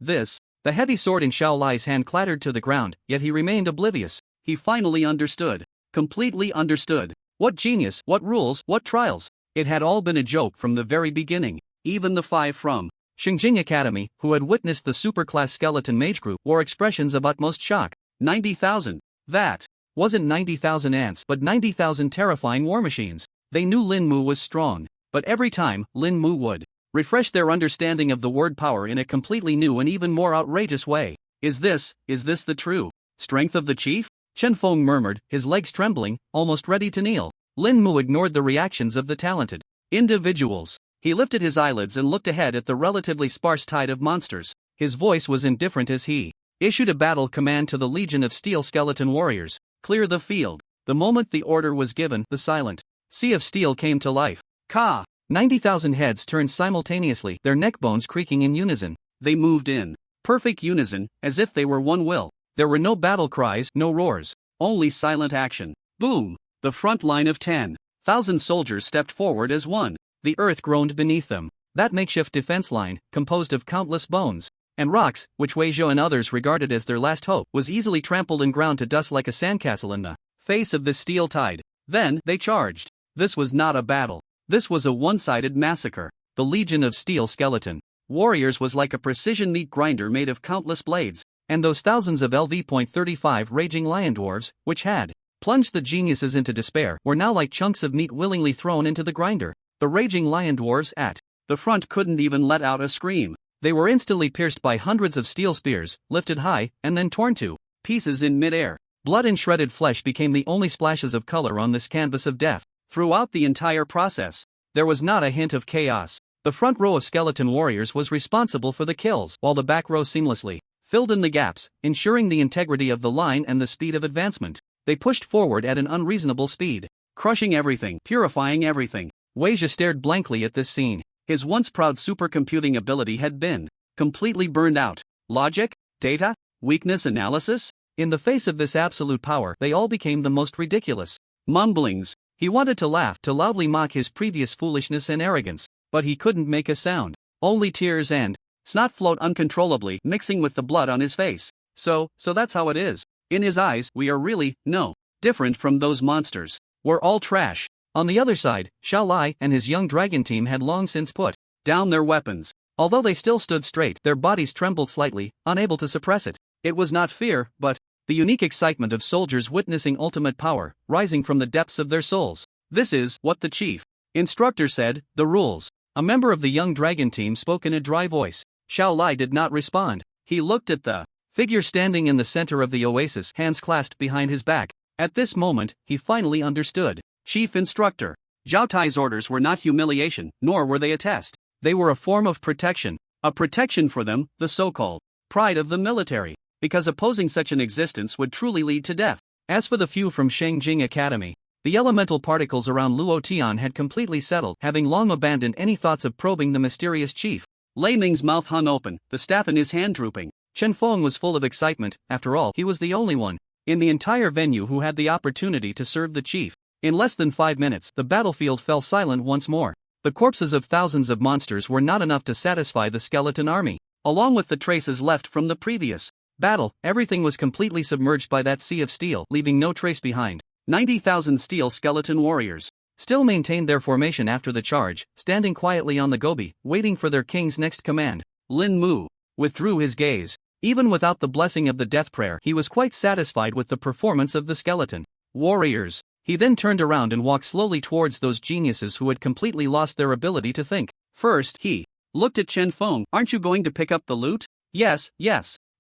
The heavy sword in Xiao Lai's hand clattered to the ground, yet he remained oblivious. He finally understood. Completely understood. What genius, what rules, what trials. It had all been a joke from the very beginning. Even the 5 from Xingjing Academy, who had witnessed the superclass skeleton mage group, wore expressions of utmost shock. 90,000. That wasn't 90,000 ants, but 90,000 terrifying war machines. They knew Lin Mu was strong, but every time, Lin Mu would refresh their understanding of the word power in a completely new and even more outrageous way. Is this the true strength of the chief? Chen Feng murmured, his legs trembling, almost ready to kneel. Lin Mu ignored the reactions of the talented individuals. He lifted his eyelids and looked ahead at the relatively sparse tide of monsters. His voice was indifferent as he issued a battle command to the legion of steel skeleton warriors. Clear the field. The moment the order was given, the silent sea of steel came to life. Ka! 90,000 heads turned simultaneously, their neck bones creaking in unison. They moved in perfect unison, as if they were one will. There were no battle cries, no roars, only silent action. Boom! The front line of 10,000 soldiers stepped forward as one. The earth groaned beneath them. That makeshift defense line, composed of countless bones and rocks, which Wei Zhou and others regarded as their last hope, was easily trampled and ground to dust like a sandcastle in the face of the steel tide. Then, they charged. This was not a battle. This was a one-sided massacre. The legion of steel skeleton warriors was like a precision meat grinder made of countless blades, and those thousands of LV.35 raging lion dwarves, which had plunged the geniuses into despair, were now like chunks of meat willingly thrown into the grinder. The raging lion dwarves at the front couldn't even let out a scream. They were instantly pierced by hundreds of steel spears, lifted high, and then torn to pieces in midair. Blood and shredded flesh became the only splashes of color on this canvas of death. Throughout the entire process, there was not a hint of chaos. The front row of skeleton warriors was responsible for the kills, while the back row seamlessly filled in the gaps, ensuring the integrity of the line and the speed of advancement. They pushed forward at an unreasonable speed, crushing everything, purifying everything. Wei Zhou stared blankly at this scene. His once proud supercomputing ability had been completely burned out. Logic? Data? Weakness analysis? In the face of this absolute power, they all became the most ridiculous mumblings. He wanted to laugh, to loudly mock his previous foolishness and arrogance, but he couldn't make a sound. Only tears and snot flowed uncontrollably, mixing with the blood on his face. So that's how it is. In his eyes, we are really, no, different from those monsters. We're all trash. On the other side, Xiao Lai and his young dragon team had long since put down their weapons. Although they still stood straight, their bodies trembled slightly, unable to suppress it. It was not fear, but the unique excitement of soldiers witnessing ultimate power, rising from the depths of their souls. This is what the chief instructor said, the rules. A member of the young dragon team spoke in a dry voice. Xiao Lai did not respond. He looked at the figure standing in the center of the oasis, hands clasped behind his back. At this moment, he finally understood. Chief instructor. Zhao Tai's orders were not humiliation, nor were they a test. They were a form of protection. A protection for them, the so-called pride of the military. Because opposing such an existence would truly lead to death. As for the few from Shengjing Academy, the elemental particles around Luo Tian had completely settled, having long abandoned any thoughts of probing the mysterious chief. Lei Ming's mouth hung open, the staff in his hand drooping. Chen Feng was full of excitement. After all, he was the only one in the entire venue who had the opportunity to serve the chief. In less than 5 minutes, the battlefield fell silent once more. The corpses of thousands of monsters were not enough to satisfy the skeleton army. Along with the traces left from the previous battle, everything was completely submerged by that sea of steel, leaving no trace behind. 90,000 steel skeleton warriors still maintained their formation after the charge, standing quietly on the gobi, waiting for their king's next command. Lin Mu withdrew his gaze. Even without the blessing of the death prayer, he was quite satisfied with the performance of the skeleton warriors. He then turned around and walked slowly towards those geniuses who had completely lost their ability to think. First, he looked at Chen Feng. Aren't you going to pick up the loot? Yes.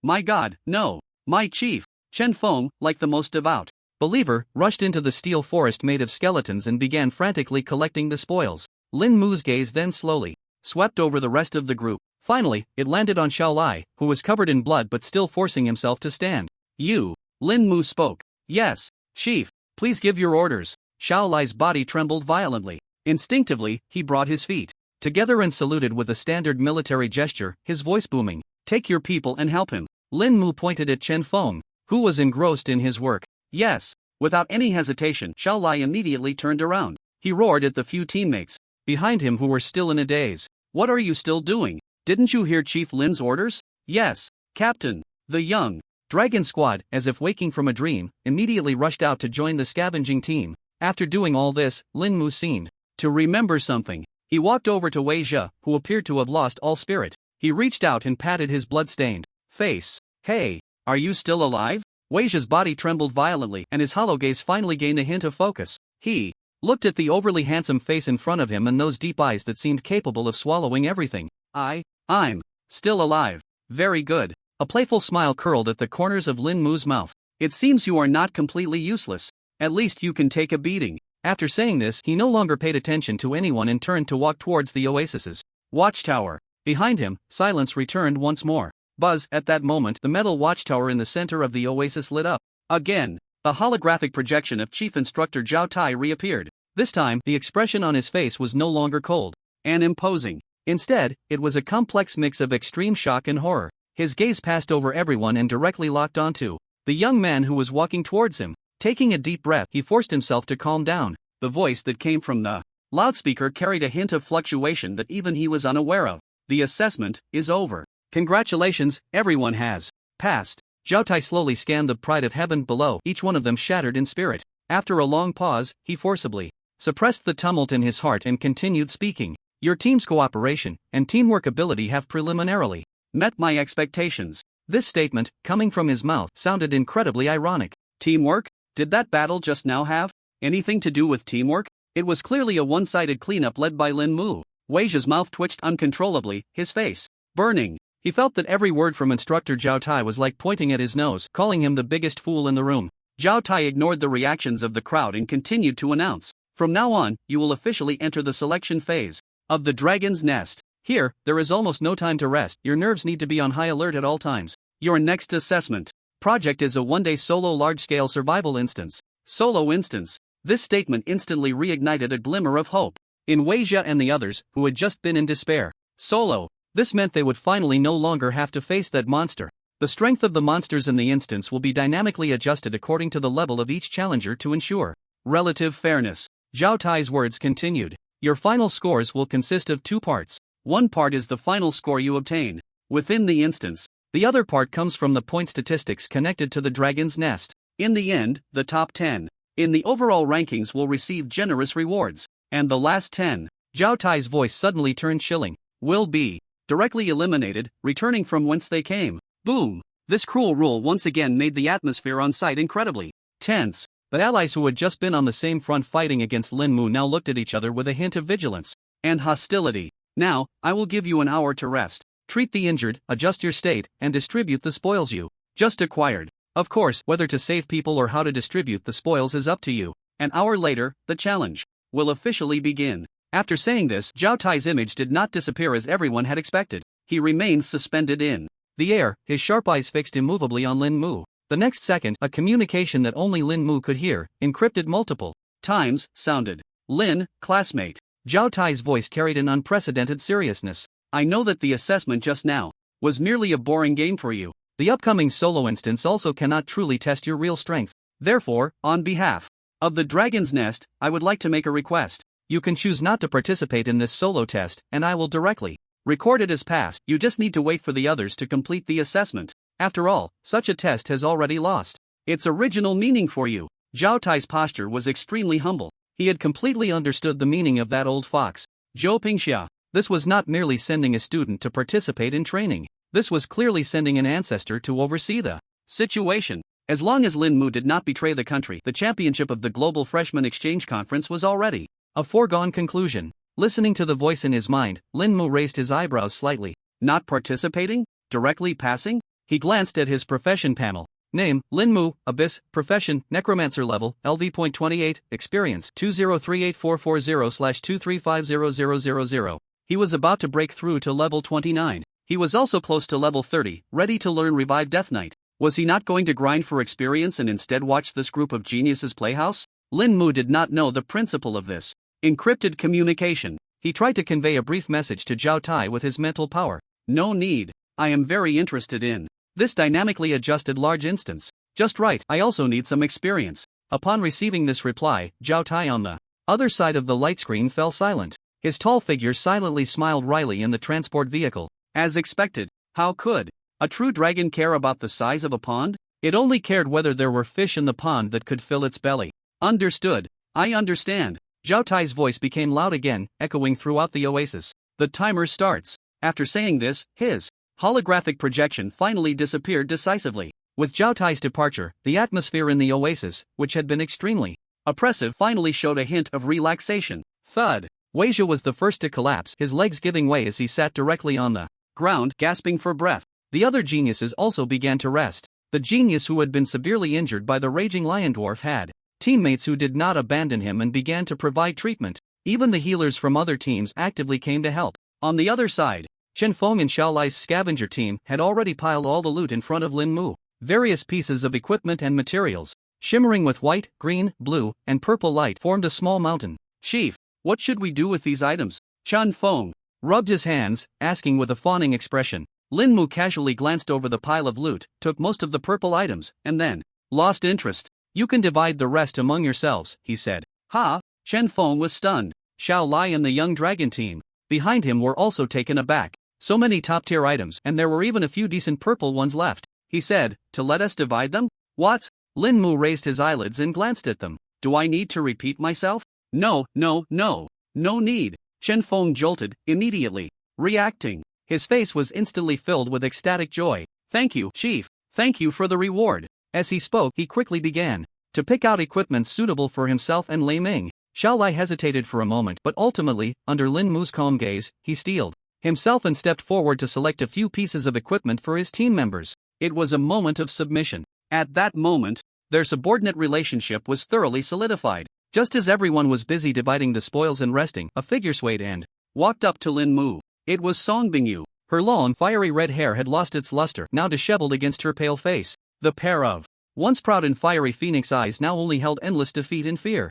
My god, no. My chief. Chen Feng, like the most devout believer, rushed into the steel forest made of skeletons and began frantically collecting the spoils. Lin Mu's gaze then slowly swept over the rest of the group. Finally, it landed on Xiao Lai, who was covered in blood but still forcing himself to stand. You. Lin Mu spoke. Yes, chief, please give your orders. Xiao Lai's body trembled violently. Instinctively, he brought his feet together and saluted with a standard military gesture, his voice booming. Take your people and help him. Lin Mu pointed at Chen Feng, who was engrossed in his work. Yes. Without any hesitation, Xiao Lai immediately turned around. He roared at the few teammates behind him who were still in a daze. What are you still doing? Didn't you hear Chief Lin's orders? Yes, Captain. The young dragon squad, as if waking from a dream, immediately rushed out to join the scavenging team. After doing all this, Lin Mu seemed to remember something. He walked over to Wei Zhe, who appeared to have lost all spirit. He reached out and patted his blood-stained face. Hey, are you still alive? Wei Zhe's body trembled violently and his hollow gaze finally gained a hint of focus. He looked at the overly handsome face in front of him and those deep eyes that seemed capable of swallowing everything. I'm still alive. Very good. A playful smile curled at the corners of Lin Mu's mouth. It seems you are not completely useless. At least you can take a beating. After saying this, he no longer paid attention to anyone and turned to walk towards the oasis's watchtower. Behind him, silence returned once more. Buzz, at that moment, the metal watchtower in the center of the oasis lit up. Again, the holographic projection of Chief Instructor Zhao Tai reappeared. This time, the expression on his face was no longer cold and imposing. Instead, it was a complex mix of extreme shock and horror. His gaze passed over everyone and directly locked onto the young man who was walking towards him. Taking a deep breath, he forced himself to calm down. The voice that came from the loudspeaker carried a hint of fluctuation that even he was unaware of. The assessment is over. Congratulations, everyone has passed. Zhao Tai slowly scanned the pride of heaven below, each one of them shattered in spirit. After a long pause, he forcibly suppressed the tumult in his heart and continued speaking. Your team's cooperation and teamwork ability have preliminarily met my expectations. This statement, coming from his mouth, sounded incredibly ironic. Teamwork? Did that battle just now have anything to do with teamwork? It was clearly a one-sided cleanup led by Lin Mu. Wei Zhe's mouth twitched uncontrollably, his face burning. He felt that every word from Instructor Zhao Tai was like pointing at his nose, calling him the biggest fool in the room. Zhao Tai ignored the reactions of the crowd and continued to announce, from now on, you will officially enter the selection phase of the Dragon's Nest. Here, there is almost no time to rest. Your nerves need to be on high alert at all times. Your next assessment project is a one-day solo large-scale survival instance. Solo instance. This statement instantly reignited a glimmer of hope in Wei Zhe and the others, who had just been in despair. Solo. This meant they would finally no longer have to face that monster. The strength of the monsters in the instance will be dynamically adjusted according to the level of each challenger to ensure relative fairness. Zhao Tai's words continued. Your final scores will consist of two parts. One part is the final score you obtain within the instance. The other part comes from the point statistics connected to the Dragon's Nest. In the end, the top 10 in the overall rankings will receive generous rewards. And the last 10, Zhao Tai's voice suddenly turned chilling, will be directly eliminated, returning from whence they came. Boom! This cruel rule once again made the atmosphere on site incredibly tense. The allies who had just been on the same front fighting against Lin Mu now looked at each other with a hint of vigilance and hostility. Now, I will give you an hour to rest. Treat the injured, adjust your state, and distribute the spoils you just acquired. Of course, whether to save people or how to distribute the spoils is up to you. An hour later, the challenge will officially begin. After saying this, Zhao Tai's image did not disappear as everyone had expected. He remained suspended in the air, his sharp eyes fixed immovably on Lin Mu. The next second, a communication that only Lin Mu could hear, encrypted multiple times, sounded. Lin, classmate. Zhao Tai's voice carried an unprecedented seriousness. I know that the assessment just now was merely a boring game for you. The upcoming solo instance also cannot truly test your real strength. Therefore, on behalf of the Dragon's Nest, I would like to make a request. You can choose not to participate in this solo test, and I will directly record it as passed. You just need to wait for the others to complete the assessment. After all, such a test has already lost its original meaning for you. Zhao Tai's posture was extremely humble. He had completely understood the meaning of that old fox. Zhou Pingxia. This was not merely sending a student to participate in training. This was clearly sending an ancestor to oversee the situation. As long as Lin Mu did not betray the country, the championship of the Global Freshman Exchange Conference was already a foregone conclusion. Listening to the voice in his mind, Lin Mu raised his eyebrows slightly. Not participating? Directly passing? He glanced at his profession panel. Name, Lin Mu, Abyss, Profession, Necromancer Level, LV.28, Experience, 2038440/2350000. He was about to break through to level 29. He was also close to level 30, ready to learn Revive Death Knight. Was he not going to grind for experience and instead watch this group of geniuses playhouse? Lin Mu did not know the principle of this encrypted communication. He tried to convey a brief message to Zhao Tai with his mental power. No need. I am very interested in this dynamically adjusted large instance. Just right, I also need some experience. Upon receiving this reply, Zhao Tai on the other side of the light screen fell silent. His tall figure silently smiled wryly in the transport vehicle. As expected, how could a true dragon care about the size of a pond? It only cared whether there were fish in the pond that could fill its belly. Understood. I understand. Zhao Tai's voice became loud again, echoing throughout the oasis. The timer starts. After saying this, his holographic projection finally disappeared decisively. With Zhao Tai's departure, the atmosphere in the oasis, which had been extremely oppressive, finally showed a hint of relaxation. Thud. Weijia was the first to collapse, his legs giving way as he sat directly on the ground, gasping for breath. The other geniuses also began to rest. The genius who had been severely injured by the raging lion dwarf had teammates who did not abandon him and began to provide treatment. Even the healers from other teams actively came to help. On the other side, Chen Feng and Xiao Lai's scavenger team had already piled all the loot in front of Lin Mu. Various pieces of equipment and materials, shimmering with white, green, blue, and purple light, formed a small mountain. Chief, what should we do with these items? Chen Feng rubbed his hands, asking with a fawning expression. Lin Mu casually glanced over the pile of loot, took most of the purple items, and then lost interest. You can divide the rest among yourselves, he said. Ha! Chen Feng was stunned. Xiao Lai and the young dragon team behind him were also taken aback. So many top-tier items, and there were even a few decent purple ones left. He said, to let us divide them? What? Lin Mu raised his eyelids and glanced at them. Do I need to repeat myself? No need. Chen Feng jolted, immediately reacting. His face was instantly filled with ecstatic joy. Thank you, Chief. Thank you for the reward. As he spoke, he quickly began to pick out equipment suitable for himself and Lei Ming. Xiao Lai hesitated for a moment, but ultimately, under Lin Mu's calm gaze, he steeled himself and stepped forward to select a few pieces of equipment for his team members. It was a moment of submission. At that moment, their subordinate relationship was thoroughly solidified. Just as everyone was busy dividing the spoils and resting, a figure swayed and walked up to Lin Mu. It was Song Bingyu. Her long, fiery red hair had lost its luster, now disheveled against her pale face. The pair of once proud and fiery phoenix eyes now only held endless defeat and fear.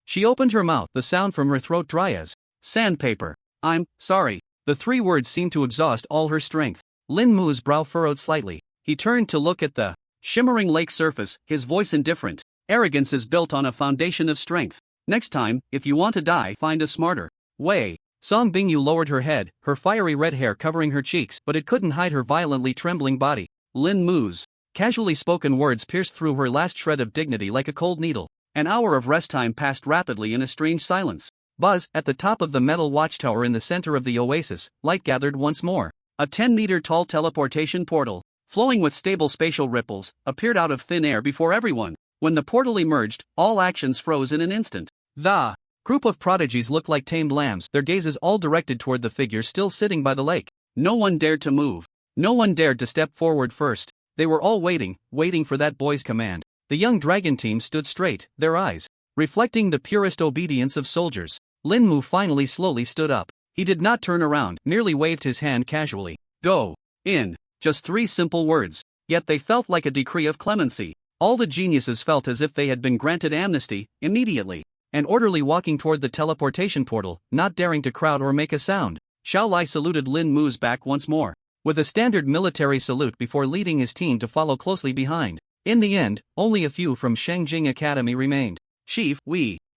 She opened her mouth, the sound from her throat dry as sandpaper. I'm sorry. The three words seemed to exhaust all her strength. Lin Mu's brow furrowed slightly. He turned to look at the shimmering lake surface, his voice indifferent. Arrogance is built on a foundation of strength. Next time, if you want to die, find a smarter way. Song Bingyu lowered her head, her fiery red hair covering her cheeks, but it couldn't hide her violently trembling body. Lin Mu's casually spoken words pierced through her last shred of dignity like a cold needle. An hour of rest time passed rapidly in a strange silence. Buzz, at the top of the metal watchtower in the center of the oasis, light gathered once more. A 10-meter-tall teleportation portal, flowing with stable spatial ripples, appeared out of thin air before everyone. When the portal emerged, all actions froze in an instant. The group of prodigies looked like tamed lambs, their gazes all directed toward the figure still sitting by the lake. No one dared to move. No one dared to step forward first. They were all waiting for that boy's command. The young dragon team stood straight, their eyes reflecting the purest obedience of soldiers. Lin Mu finally slowly stood up. He did not turn around, merely waved his hand casually. Go in. Just 3 simple words. Yet they felt like a decree of clemency. All the geniuses felt as if they had been granted amnesty, immediately. And orderly walking toward the teleportation portal, not daring to crowd or make a sound. Xiao Lai saluted Lin Mu's back once more, with a standard military salute before leading his team to follow closely behind. In the end, only a few from Shengjing Academy remained. Chief,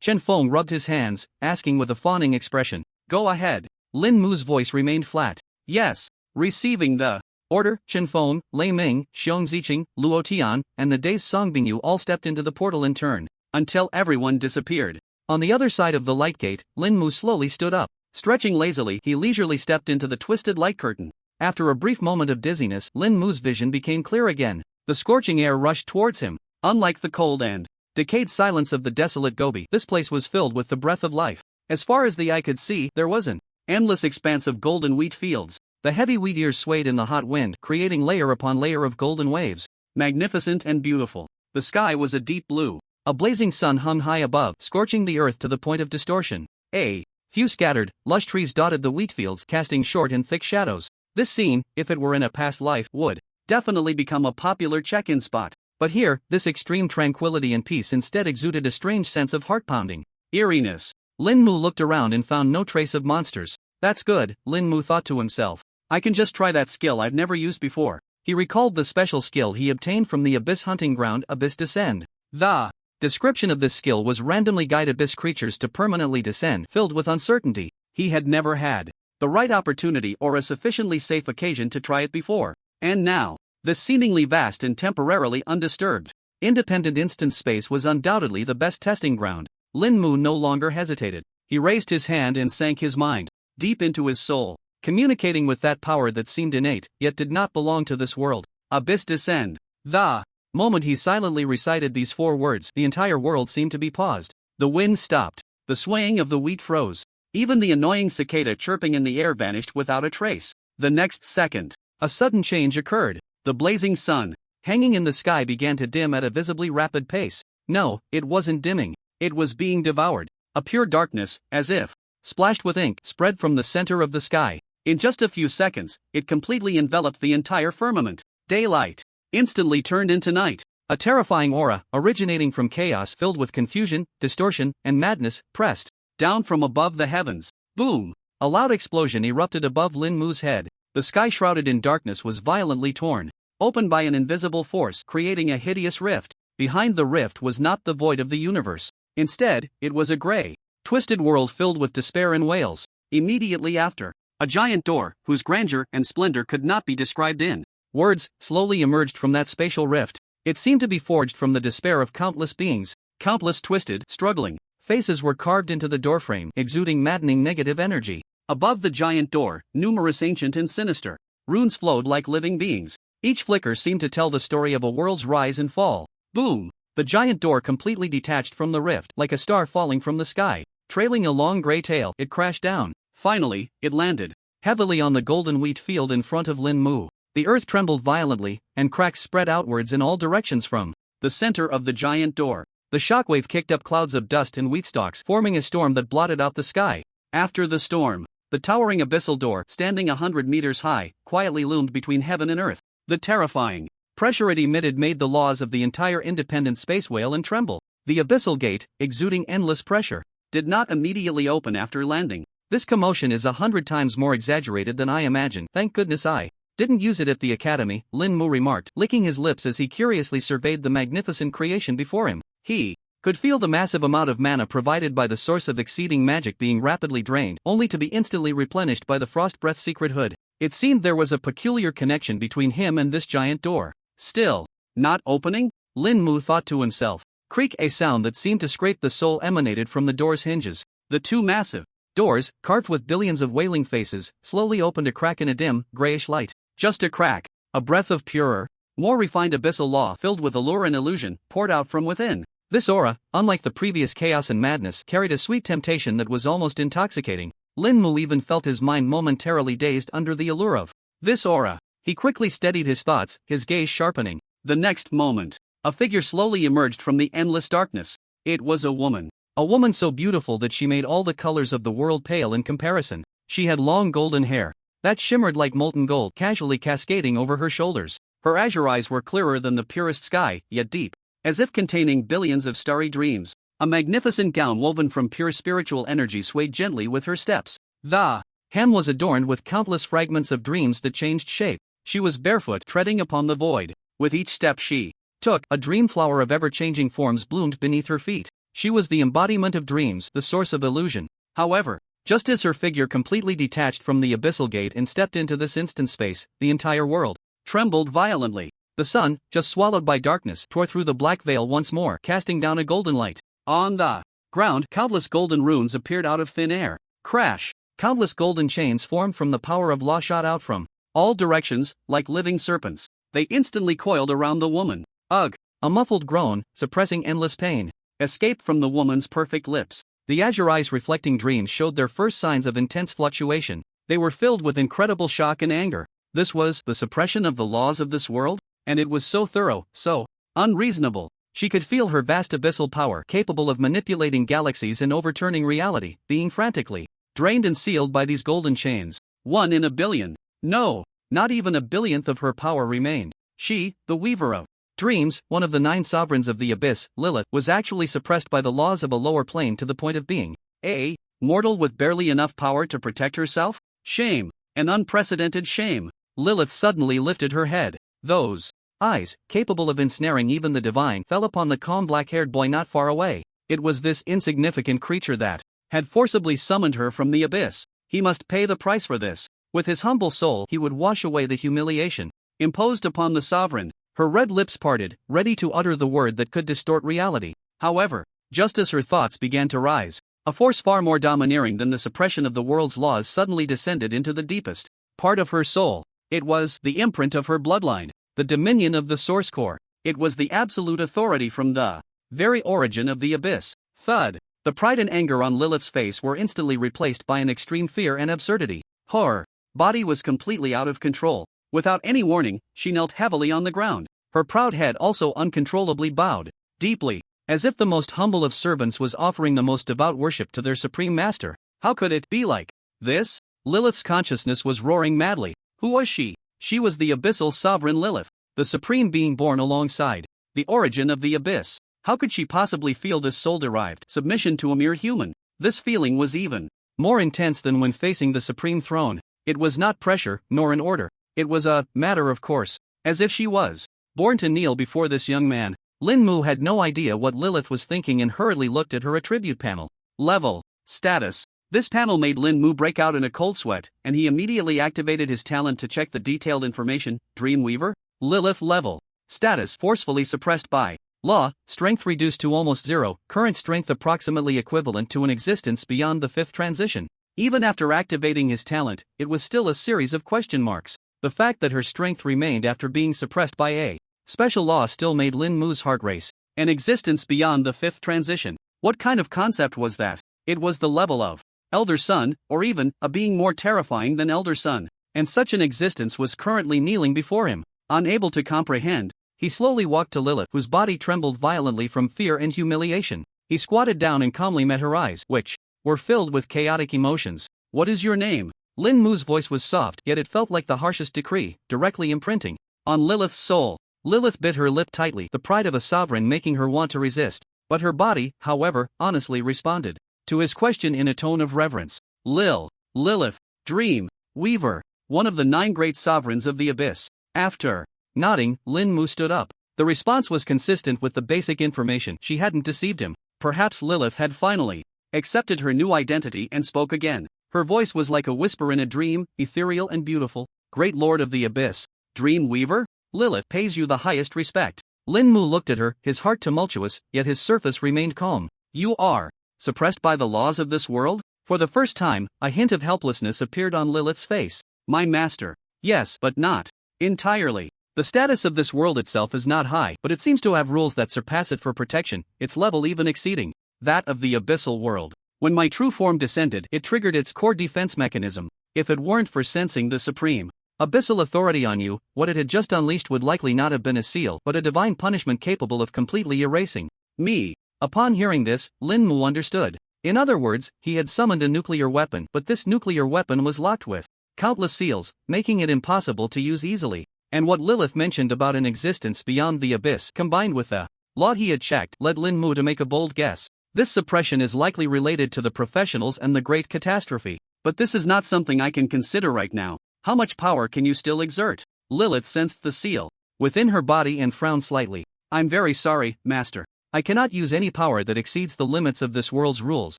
Chen Feng rubbed his hands, asking with a fawning expression. Go ahead. Lin Mu's voice remained flat. Yes. Receiving the order, Chen Feng, Lei Ming, Xiong Ziqing, Luo Tian, and the dazed Song Bingyu all stepped into the portal in turn, until everyone disappeared. On the other side of the light gate, Lin Mu slowly stood up. Stretching lazily, he leisurely stepped into the twisted light curtain. After a brief moment of dizziness, Lin Mu's vision became clear again. The scorching air rushed towards him. Unlike the cold and decayed silence of the desolate Gobi, this place was filled with the breath of life. As far as the eye could see, there was an endless expanse of golden wheat fields. The heavy wheat ears swayed in the hot wind, creating layer upon layer of golden waves. Magnificent and beautiful. The sky was a deep blue. A blazing sun hung high above, scorching the earth to the point of distortion. A few scattered, lush trees dotted the wheat fields, casting short and thick shadows. This scene, if it were in a past life, would definitely become a popular check-in spot. But here, this extreme tranquility and peace instead exuded a strange sense of heart-pounding eeriness. Lin Mu looked around and found no trace of monsters. That's good, Lin Mu thought to himself. I can just try that skill I've never used before. He recalled the special skill he obtained from the Abyss hunting ground, Abyss Descend. The description of this skill was randomly guide abyss creatures to permanently descend, filled with uncertainty. He had never had the right opportunity or a sufficiently safe occasion to try it before. And now, this seemingly vast and temporarily undisturbed, independent instance space was undoubtedly the best testing ground. Lin Mu no longer hesitated. He raised his hand and sank his mind deep into his soul, communicating with that power that seemed innate, yet did not belong to this world. Abyss Descend. The moment he silently recited these 4 words, the entire world seemed to be paused. The wind stopped. The swaying of the wheat froze. Even the annoying cicada chirping in the air vanished without a trace. The next second, a sudden change occurred. The blazing sun, hanging in the sky, began to dim at a visibly rapid pace. No, it wasn't dimming. It was being devoured. A pure darkness, as if splashed with ink, spread from the center of the sky. In just a few seconds, it completely enveloped the entire firmament. Daylight instantly turned into night. A terrifying aura, originating from chaos filled with confusion, distortion, and madness, pressed down from above the heavens. Boom! A loud explosion erupted above Lin Mu's head. The sky, shrouded in darkness, was violently torn open by an invisible force, creating a hideous rift. Behind the rift was not the void of the universe. Instead, it was a gray, twisted world filled with despair and wails. Immediately after, a giant door, whose grandeur and splendor could not be described in words, slowly emerged from that spatial rift. It seemed to be forged from the despair of countless beings. Countless twisted, struggling faces were carved into the doorframe, exuding maddening negative energy. Above the giant door, numerous ancient and sinister runes flowed like living beings. Each flicker seemed to tell the story of a world's rise and fall. Boom! The giant door completely detached from the rift, like a star falling from the sky. Trailing a long gray tail, it crashed down. Finally, it landed heavily on the golden wheat field in front of Lin Mu. The earth trembled violently, and cracks spread outwards in all directions from the center of the giant door. The shockwave kicked up clouds of dust and wheat stalks, forming a storm that blotted out the sky. After the storm, the towering abyssal door, standing 100 meters high, quietly loomed between heaven and earth. The terrifying pressure it emitted made the laws of the entire independent space wail and tremble. The abyssal gate, exuding endless pressure, did not immediately open after landing. This commotion is 100 times more exaggerated than I imagined. Thank goodness I didn't use it at the academy, Lin Mu remarked, licking his lips as he curiously surveyed the magnificent creation before him. He could feel the massive amount of mana provided by the source of exceeding magic being rapidly drained, only to be instantly replenished by the frost breath secret hood. It seemed there was a peculiar connection between him and this giant door. Still not opening? Lin Mu thought to himself. Creak, a sound that seemed to scrape the soul emanated from the door's hinges. The 2 massive doors, carved with billions of wailing faces, slowly opened a crack in a dim, grayish light. Just a crack. A breath of purer, more refined abyssal law filled with allure and illusion poured out from within. This aura, unlike the previous chaos and madness, carried a sweet temptation that was almost intoxicating. Lin Mu even felt his mind momentarily dazed under the allure of this aura. He quickly steadied his thoughts, his gaze sharpening. The next moment, a figure slowly emerged from the endless darkness. It was a woman. A woman so beautiful that she made all the colors of the world pale in comparison. She had long golden hair that shimmered like molten gold, casually cascading over her shoulders. Her azure eyes were clearer than the purest sky, yet deep, as if containing billions of starry dreams. A magnificent gown woven from pure spiritual energy swayed gently with her steps. The hem was adorned with countless fragments of dreams that changed shape. She was barefoot, treading upon the void. With each step she took, a dream flower of ever-changing forms bloomed beneath her feet. She was the embodiment of dreams, the source of illusion. However, just as her figure completely detached from the abyssal gate and stepped into this instant space, the entire world trembled violently. The sun, just swallowed by darkness, tore through the black veil once more, casting down a golden light. On the ground, countless golden runes appeared out of thin air. Crash! Countless golden chains formed from the power of law shot out from all directions, like living serpents. They instantly coiled around the woman. Ugh! A muffled groan, suppressing endless pain, escaped from the woman's perfect lips. The azure eyes reflecting dreams showed their first signs of intense fluctuation. They were filled with incredible shock and anger. This was the suppression of the laws of this world? And it was so thorough, so unreasonable. She could feel her vast abyssal power, capable of manipulating galaxies and overturning reality, being frantically drained and sealed by these golden chains. 1 in a billion. No, not even a billionth of her power remained. She, the weaver of dreams, one of the 9 sovereigns of the abyss, Lilith, was actually suppressed by the laws of a lower plane to the point of being a mortal with barely enough power to protect herself? Shame. An unprecedented shame. Lilith suddenly lifted her head. Those eyes, capable of ensnaring even the divine, fell upon the calm black-haired boy not far away. It was this insignificant creature that had forcibly summoned her from the abyss. He must pay the price for this. With his humble soul, he would wash away the humiliation imposed upon the sovereign. Her red lips parted, ready to utter the word that could distort reality. However, just as her thoughts began to rise, a force far more domineering than the suppression of the world's laws suddenly descended into the deepest part of her soul. It was the imprint of her bloodline, the dominion of the source core. It was the absolute authority from the very origin of the abyss. Thud! The pride and anger on Lilith's face were instantly replaced by an extreme fear and absurdity. Her body was completely out of control. Without any warning, she knelt heavily on the ground. Her proud head also uncontrollably bowed deeply, as if the most humble of servants was offering the most devout worship to their supreme master. How could it be like this? Lilith's consciousness was roaring madly. Who was she? She was the abyssal sovereign Lilith, the supreme being born alongside the origin of the abyss. How could she possibly feel this soul-derived submission to a mere human? This feeling was even more intense than when facing the supreme throne. It was not pressure, nor an order. It was a matter of course, as if she was born to kneel before this young man. Lin Mu had no idea what Lilith was thinking and hurriedly looked at her attribute panel. Level. Status. This panel made Lin Mu break out in a cold sweat, and he immediately activated his talent to check the detailed information. Dreamweaver? Lilith level. Status forcefully suppressed by law, strength reduced to almost 0, current strength approximately equivalent to an existence beyond the 5th transition. Even after activating his talent, it was still a series of question marks. The fact that her strength remained after being suppressed by a special law still made Lin Mu's heart race. An existence beyond the 5th transition. What kind of concept was that? It was the level of Elder Sun, or even a being more terrifying than Elder Sun. And such an existence was currently kneeling before him. Unable to comprehend, he slowly walked to Lilith, whose body trembled violently from fear and humiliation. He squatted down and calmly met her eyes, which were filled with chaotic emotions. What is your name? Lin Mu's voice was soft, yet it felt like the harshest decree, directly imprinting on Lilith's soul. Lilith bit her lip tightly, the pride of a sovereign making her want to resist. But her body, however, honestly responded to his question in a tone of reverence. Lilith, Dream, Weaver, one of the 9 great sovereigns of the abyss. After nodding, Lin Mu stood up. The response was consistent with the basic information. She hadn't deceived him. Perhaps Lilith had finally accepted her new identity and spoke again. Her voice was like a whisper in a dream, ethereal and beautiful. Great Lord of the Abyss, Dream Weaver? Lilith pays you the highest respect. Lin Mu looked at her, his heart tumultuous, yet his surface remained calm. You are suppressed by the laws of this world? For the first time, a hint of helplessness appeared on Lilith's face. My master. Yes, but not entirely. The status of this world itself is not high, but it seems to have rules that surpass it for protection, its level even exceeding that of the abyssal world. When my true form descended, it triggered its core defense mechanism. If it weren't for sensing the supreme abyssal authority on you, what it had just unleashed would likely not have been a seal, but a divine punishment capable of completely erasing me. Upon hearing this, Lin Mu understood. In other words, he had summoned a nuclear weapon, but this nuclear weapon was locked with countless seals, making it impossible to use easily. And what Lilith mentioned about an existence beyond the abyss, combined with the lot he had checked, led Lin Mu to make a bold guess. This suppression is likely related to the professionals and the great catastrophe. But this is not something I can consider right now. How much power can you still exert? Lilith sensed the seal within her body and frowned slightly. I'm very sorry, Master. I cannot use any power that exceeds the limits of this world's rules,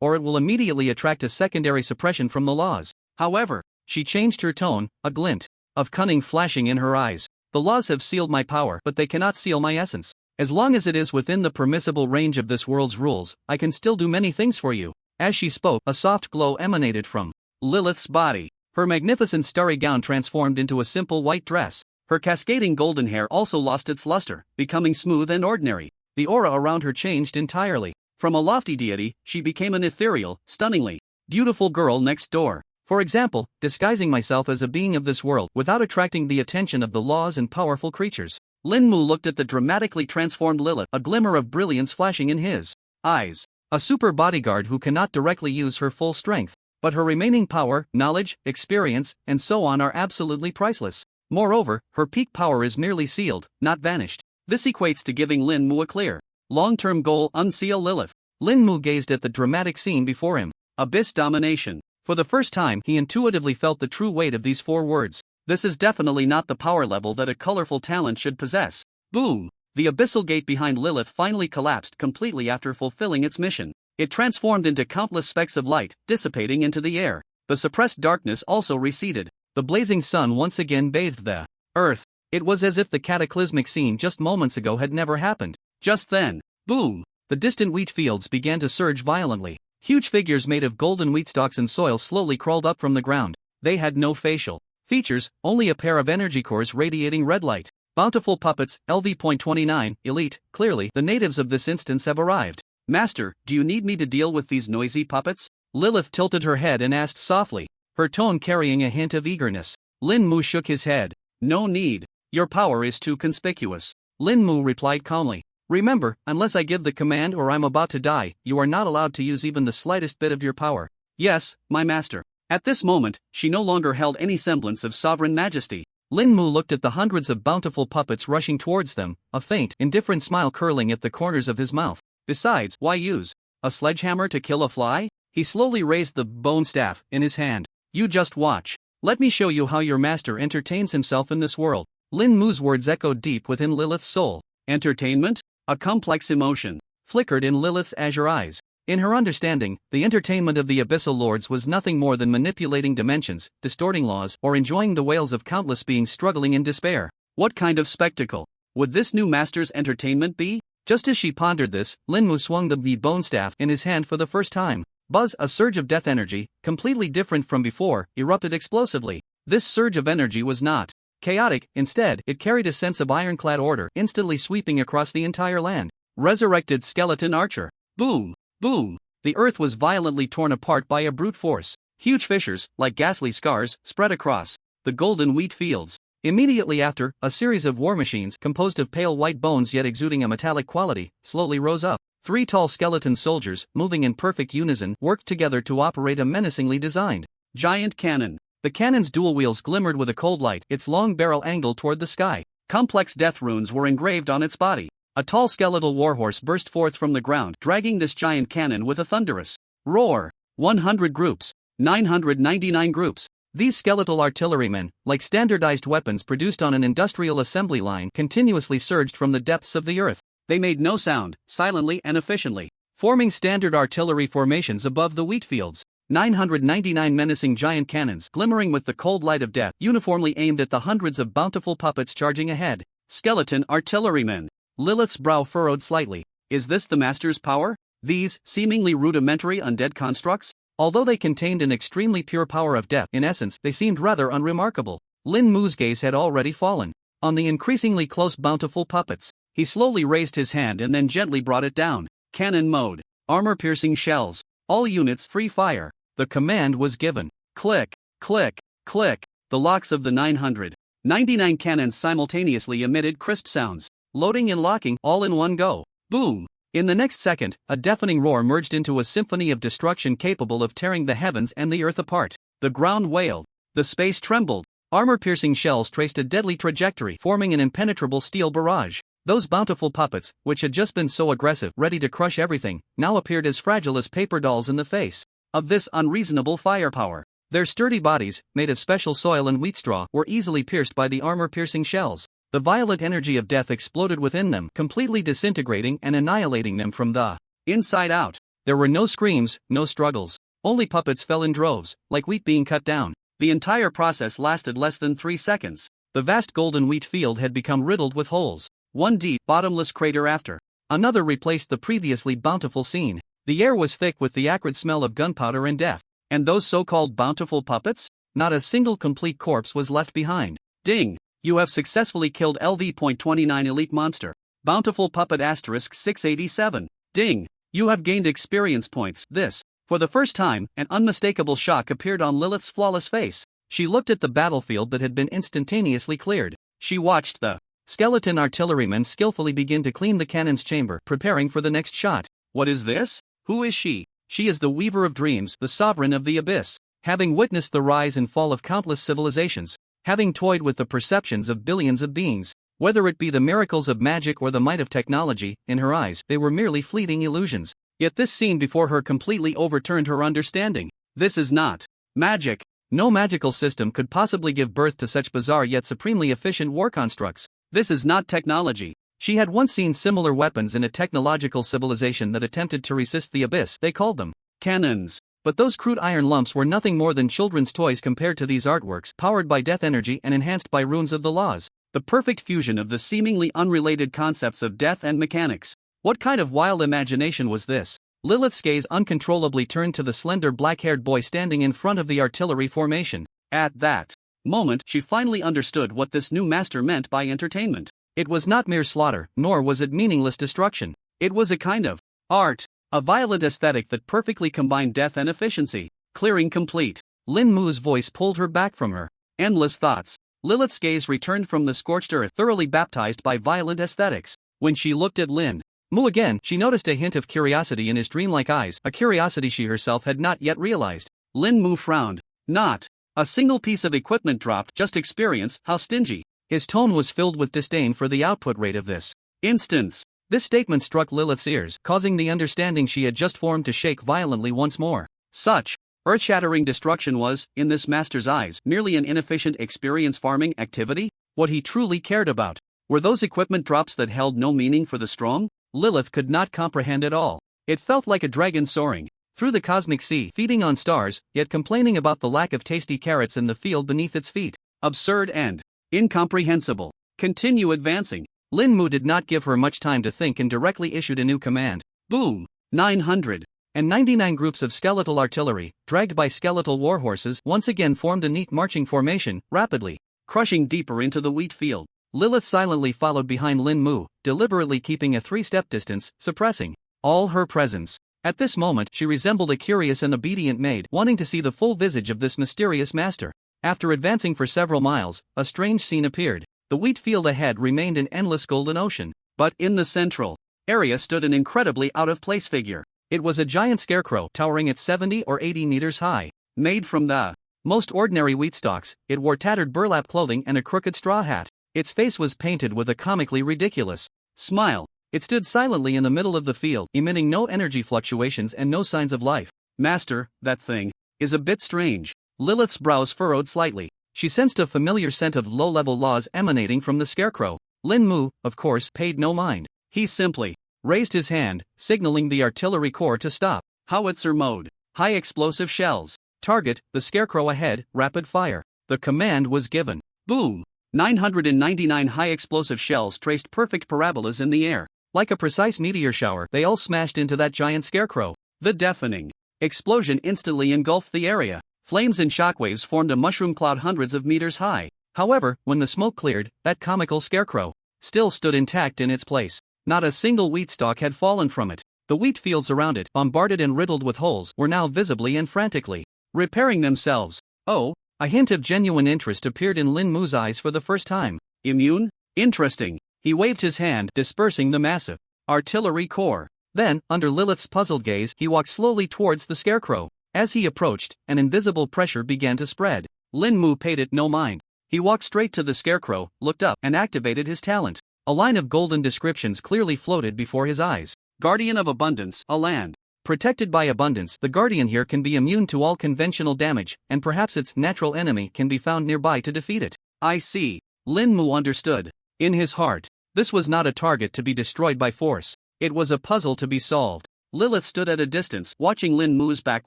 or it will immediately attract a secondary suppression from the laws. However, she changed her tone, a glint of cunning flashing in her eyes. The laws have sealed my power, but they cannot seal my essence. As long as it is within the permissible range of this world's rules, I can still do many things for you. As she spoke, a soft glow emanated from Lilith's body. Her magnificent starry gown transformed into a simple white dress. Her cascading golden hair also lost its luster, becoming smooth and ordinary. The aura around her changed entirely. From a lofty deity, she became an ethereal, stunningly beautiful girl next door. For example, disguising myself as a being of this world without attracting the attention of the laws and powerful creatures. Lin Mu looked at the dramatically transformed Lilith, a glimmer of brilliance flashing in his eyes. A super bodyguard who cannot directly use her full strength, but her remaining power, knowledge, experience, and so on are absolutely priceless. Moreover, her peak power is merely sealed, not vanished. This equates to giving Lin Mu a clear, long-term goal: unseal Lilith. Lin Mu gazed at the dramatic scene before him. Abyss domination. For the first time, he intuitively felt the true weight of these 4 words. This is definitely not the power level that a colorful talent should possess. Boom! The abyssal gate behind Lilith finally collapsed completely after fulfilling its mission. It transformed into countless specks of light, dissipating into the air. The suppressed darkness also receded. The blazing sun once again bathed the earth. It was as if the cataclysmic scene just moments ago had never happened. Just then, boom! The distant wheat fields began to surge violently. Huge figures made of golden wheat stalks and soil slowly crawled up from the ground. They had no facial features, only a pair of energy cores radiating red light. Bountiful puppets, LV.29, elite. Clearly, the natives of this instance have arrived. Master, do you need me to deal with these noisy puppets? Lilith tilted her head and asked softly, her tone carrying a hint of eagerness. Lin Mu shook his head. No need. Your power is too conspicuous. Lin Mu replied calmly. Remember, unless I give the command or I'm about to die, you are not allowed to use even the slightest bit of your power. Yes, my master. At this moment, she no longer held any semblance of sovereign majesty. Lin Mu looked at the hundreds of bountiful puppets rushing towards them, a faint, indifferent smile curling at the corners of his mouth. Besides, why use a sledgehammer to kill a fly? He slowly raised the bone staff in his hand. You just watch. Let me show you how your master entertains himself in this world. Lin Mu's words echoed deep within Lilith's soul. Entertainment? A complex emotion flickered in Lilith's azure eyes. In her understanding, the entertainment of the Abyssal Lords was nothing more than manipulating dimensions, distorting laws, or enjoying the wails of countless beings struggling in despair. What kind of spectacle would this new master's entertainment be? Just as she pondered this, Lin Mu swung the bone staff in his hand for the first time. Buzz, a surge of death energy, completely different from before, erupted explosively. This surge of energy was not chaotic, instead, it carried a sense of ironclad order, instantly sweeping across the entire land. Resurrected skeleton archer. Boom! Boom! The earth was violently torn apart by a brute force. Huge fissures, like ghastly scars, spread across the golden wheat fields. Immediately after, a series of war machines, composed of pale white bones yet exuding a metallic quality, slowly rose up. 3 tall skeleton soldiers, moving in perfect unison, worked together to operate a menacingly designed giant cannon. The cannon's dual wheels glimmered with a cold light, its long barrel angled toward the sky. Complex death runes were engraved on its body. A tall skeletal warhorse burst forth from the ground, dragging this giant cannon with a thunderous roar. 100 groups. 999 groups. These skeletal artillerymen, like standardized weapons produced on an industrial assembly line, continuously surged from the depths of the earth. They made no sound, silently and efficiently, forming standard artillery formations above the wheat fields. 999 menacing giant cannons, glimmering with the cold light of death, uniformly aimed at the hundreds of bountiful puppets charging ahead. Skeleton artillerymen. Lilith's brow furrowed slightly. Is this the master's power? These, seemingly rudimentary undead constructs? Although they contained an extremely pure power of death, in essence, they seemed rather unremarkable. Lin Mu's gaze had already fallen on the increasingly close bountiful puppets. He slowly raised his hand and then gently brought it down. Cannon mode. Armor-piercing shells. All units free fire. The command was given. Click, click, click. The locks of the 999 cannons simultaneously emitted crisp sounds. Loading and locking, all in one go. Boom! In the next second, a deafening roar merged into a symphony of destruction capable of tearing the heavens and the earth apart. The ground wailed. The space trembled. Armor-piercing shells traced a deadly trajectory, forming an impenetrable steel barrage. Those bountiful puppets, which had just been so aggressive, ready to crush everything, now appeared as fragile as paper dolls in the face of this unreasonable firepower. Their sturdy bodies, made of special soil and wheat straw, were easily pierced by the armor-piercing shells. The violent energy of death exploded within them, completely disintegrating and annihilating them from the inside out. There were no screams, no struggles. Only puppets fell in droves, like wheat being cut down. The entire process lasted less than 3 seconds. The vast golden wheat field had become riddled with holes. One deep, bottomless crater after another replaced the previously bountiful scene. The air was thick with the acrid smell of gunpowder and death. And those so-called bountiful puppets? Not a single complete corpse was left behind. Ding! You have successfully killed LV.29 elite monster. Bountiful puppet asterisk 687. Ding! You have gained experience points. This. For the first time, an unmistakable shock appeared on Lilith's flawless face. She looked at the battlefield that had been instantaneously cleared. She watched the skeleton artillerymen skillfully begin to clean the cannon's chamber, preparing for the next shot. What is this? Who is she? She is the Weaver of Dreams, the Sovereign of the Abyss. Having witnessed the rise and fall of countless civilizations, having toyed with the perceptions of billions of beings, whether it be the miracles of magic or the might of technology, in her eyes they were merely fleeting illusions. Yet this scene before her completely overturned her understanding. This is not magic. No magical system could possibly give birth to such bizarre yet supremely efficient war constructs. This is not technology. She had once seen similar weapons in a technological civilization that attempted to resist the abyss. They called them cannons. But those crude iron lumps were nothing more than children's toys compared to these artworks, powered by death energy and enhanced by runes of the laws. The perfect fusion of the seemingly unrelated concepts of death and mechanics. What kind of wild imagination was this? Lilith's gaze uncontrollably turned to the slender black-haired boy standing in front of the artillery formation. At that moment, she finally understood what this new master meant by entertainment. It was not mere slaughter, nor was it meaningless destruction. It was a kind of art, a violent aesthetic that perfectly combined death and efficiency. Clearing complete. Lin Mu's voice pulled her back from her endless thoughts. Lilith's gaze returned from the scorched earth, thoroughly baptized by violent aesthetics. When she looked at Lin Mu again, she noticed a hint of curiosity in his dreamlike eyes, a curiosity she herself had not yet realized. Lin Mu frowned. Not a single piece of equipment dropped, just experience, how stingy. His tone was filled with disdain for the output rate of this instance. This statement struck Lilith's ears, causing the understanding she had just formed to shake violently once more. Such earth-shattering destruction was, in this master's eyes, merely an inefficient experience farming activity. What he truly cared about were those equipment drops that held no meaning for the strong. Lilith could not comprehend it all. It felt like a dragon soaring through the cosmic sea, feeding on stars, yet complaining about the lack of tasty carrots in the field beneath its feet. Absurd and incomprehensible. Continue advancing. Lin Mu did not give her much time to think and directly issued a new command. Boom! 999 groups of skeletal artillery, dragged by skeletal warhorses, once again formed a neat marching formation, rapidly crushing deeper into the wheat field. Lilith silently followed behind Lin Mu, deliberately keeping a 3-step distance, suppressing all her presence. At this moment, she resembled a curious and obedient maid, wanting to see the full visage of this mysterious master. After advancing for several miles, a strange scene appeared. The wheat field ahead remained an endless golden ocean. But in the central area stood an incredibly out-of-place figure. It was a giant scarecrow, towering at 70 or 80 meters high. Made from the most ordinary wheat stalks, it wore tattered burlap clothing and a crooked straw hat. Its face was painted with a comically ridiculous smile. It stood silently in the middle of the field, emitting no energy fluctuations and no signs of life. Master, that thing is a bit strange. Lilith's brows furrowed slightly. She sensed a familiar scent of low-level laws emanating from the scarecrow. Lin Mu, of course, paid no mind. He simply raised his hand, signaling the artillery corps to stop. Howitzer mode. High explosive shells. Target, the scarecrow ahead, rapid fire. The command was given. Boom! 999 high-explosive shells traced perfect parabolas in the air. Like a precise meteor shower, they all smashed into that giant scarecrow. The deafening explosion instantly engulfed the area. Flames and shockwaves formed a mushroom cloud hundreds of meters high. However, when the smoke cleared, that comical scarecrow still stood intact in its place. Not a single wheat stalk had fallen from it. The wheat fields around it, bombarded and riddled with holes, were now visibly and frantically repairing themselves. Oh! A hint of genuine interest appeared in Lin Mu's eyes for the first time. Immune? Interesting. He waved his hand, dispersing the massive artillery corps. Then, under Lilith's puzzled gaze, he walked slowly towards the scarecrow. As he approached, an invisible pressure began to spread. Lin Mu paid it no mind. He walked straight to the scarecrow, looked up, and activated his talent. A line of golden descriptions clearly floated before his eyes. Guardian of Abundance, a land protected by abundance. The Guardian here can be immune to all conventional damage, and perhaps its natural enemy can be found nearby to defeat it. I see. Lin Mu understood. In his heart, this was not a target to be destroyed by force. It was a puzzle to be solved. Lilith stood at a distance, watching Lin Mu's back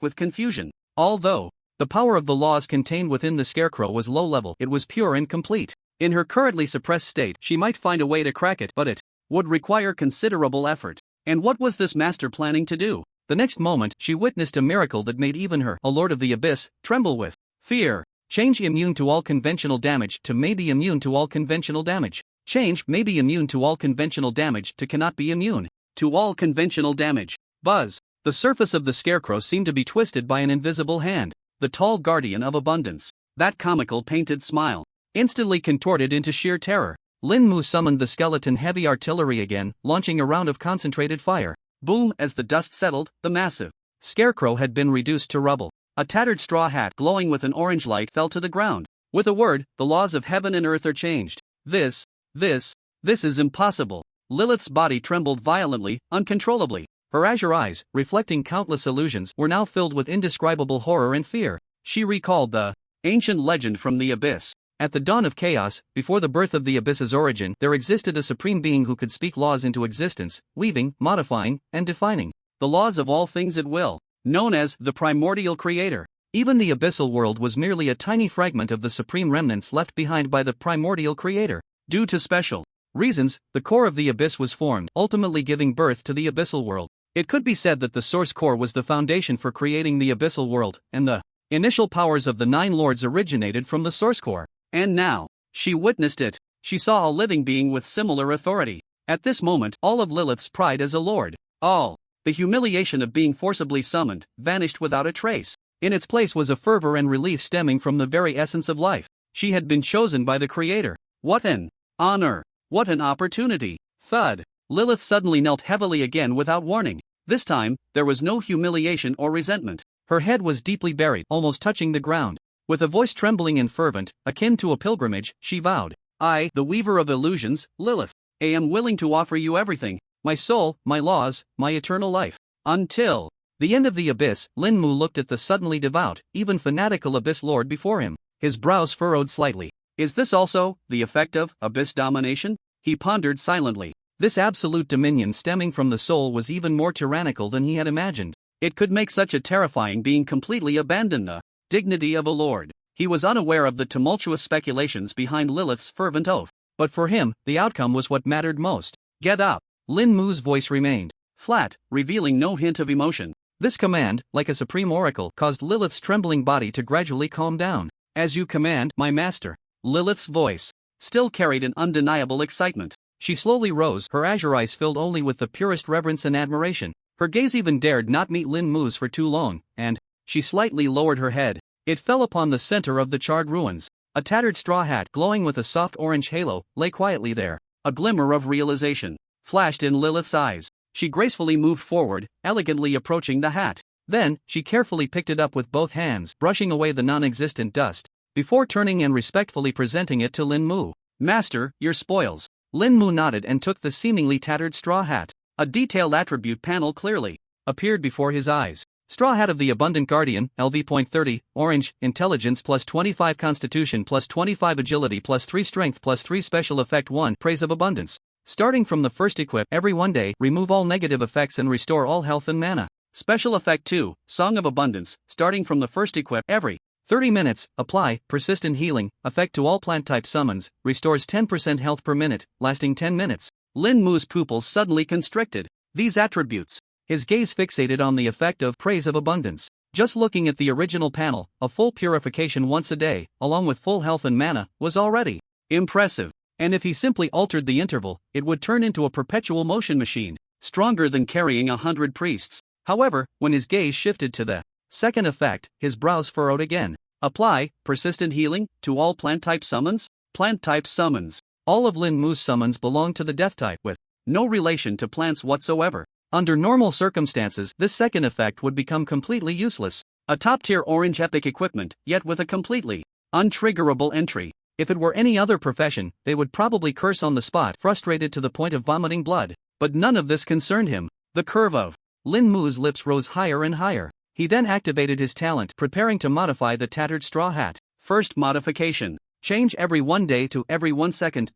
with confusion. Although the power of the laws contained within the scarecrow was low level, it was pure and complete. In her currently suppressed state, she might find a way to crack it, but it would require considerable effort. And what was this master planning to do? The next moment, she witnessed a miracle that made even her, a lord of the abyss, tremble with fear. Change immune to all conventional damage to may be immune to all conventional damage. Change may be immune to all conventional damage to cannot be immune to all conventional damage. Buzz. The surface of the scarecrow seemed to be twisted by an invisible hand. The tall guardian of abundance. That comical painted smile. Instantly contorted into sheer terror. Lin Mu summoned the skeleton heavy artillery again, launching a round of concentrated fire. Boom! As the dust settled, the massive scarecrow had been reduced to rubble. A tattered straw hat glowing with an orange light fell to the ground. With a word, the laws of heaven and earth are changed. This is impossible. Lilith's body trembled violently, uncontrollably. Her azure eyes, reflecting countless illusions, were now filled with indescribable horror and fear. She recalled the ancient legend from the abyss. At the dawn of chaos, before the birth of the abyss's origin, there existed a supreme being who could speak laws into existence, weaving, modifying, and defining the laws of all things at will, known as the primordial creator. Even the abyssal world was merely a tiny fragment of the supreme remnants left behind by the primordial creator. Due to special reasons, the core of the abyss was formed, ultimately giving birth to the abyssal world. It could be said that the source core was the foundation for creating the abyssal world, and the initial powers of the Nine Lords originated from the source core. And now, she witnessed it. She saw a living being with similar authority. At this moment, all of Lilith's pride as a lord, all the humiliation of being forcibly summoned, vanished without a trace. In its place was a fervor and relief stemming from the very essence of life. She had been chosen by the Creator. What an honor! What an opportunity! Thud! Lilith suddenly knelt heavily again without warning. This time, there was no humiliation or resentment. Her head was deeply buried, almost touching the ground. With a voice trembling and fervent, akin to a pilgrimage, she vowed, I, the weaver of illusions, Lilith, am willing to offer you everything, my soul, my laws, my eternal life, until the end of the abyss. Lin Mu looked at the suddenly devout, even fanatical abyss lord before him. His brows furrowed slightly. Is this also the effect of abyss domination? He pondered silently. This absolute dominion stemming from the soul was even more tyrannical than he had imagined. It could make such a terrifying being completely abandon the dignity of a lord. He was unaware of the tumultuous speculations behind Lilith's fervent oath. But for him, the outcome was what mattered most. Get up! Lin Mu's voice remained flat, revealing no hint of emotion. This command, like a supreme oracle, caused Lilith's trembling body to gradually calm down. As you command, my master. Lilith's voice still carried an undeniable excitement. She slowly rose, her azure eyes filled only with the purest reverence and admiration. Her gaze even dared not meet Lin Mu's for too long, and she slightly lowered her head. It fell upon the center of the charred ruins. A tattered straw hat, glowing with a soft orange halo, lay quietly there. A glimmer of realization flashed in Lilith's eyes. She gracefully moved forward, elegantly approaching the hat. Then, she carefully picked it up with both hands, brushing away the non-existent dust, before turning and respectfully presenting it to Lin Mu. Master, your spoils. Lin Mu nodded and took the seemingly tattered straw hat. A detailed attribute panel clearly appeared before his eyes. Straw hat of the Abundant Guardian, LV.30, orange, intelligence plus 25 constitution plus 25 agility plus 3 strength plus 3 special effect 1 praise of abundance. Starting from the first equip, every 1 day, remove all negative effects and restore all health and mana. Special effect 2, Song of Abundance, starting from the first equip, every 30 minutes, apply, persistent healing, effect to all plant type summons, restores 10% health per minute, lasting 10 minutes. Lin Mu's pupils suddenly constricted. These attributes. His gaze fixated on the effect of praise of abundance. Just looking at the original panel, a full purification once a day, along with full health and mana, was already impressive. And if he simply altered the interval, it would turn into a perpetual motion machine, stronger than carrying 100 priests. However, when his gaze shifted to the second effect, his brows furrowed again. Apply, persistent healing, to all plant type summons? Plant type summons. All of Lin Mu's summons belong to the death type, with no relation to plants whatsoever. Under normal circumstances, this second effect would become completely useless. A top-tier orange epic equipment, yet with a completely untriggerable entry. If it were any other profession, they would probably curse on the spot, frustrated to the point of vomiting blood. But none of this concerned him. The curve of Lin Mu's lips rose higher and higher. He then activated his talent, preparing to modify the tattered straw hat. First modification. Change every 1 day to every 1 second.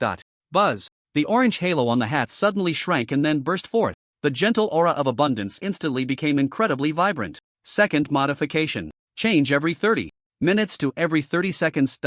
Buzz. The orange halo on the hat suddenly shrank and then burst forth. The gentle aura of abundance instantly became incredibly vibrant. Second modification. Change every 30 minutes to every 30 seconds.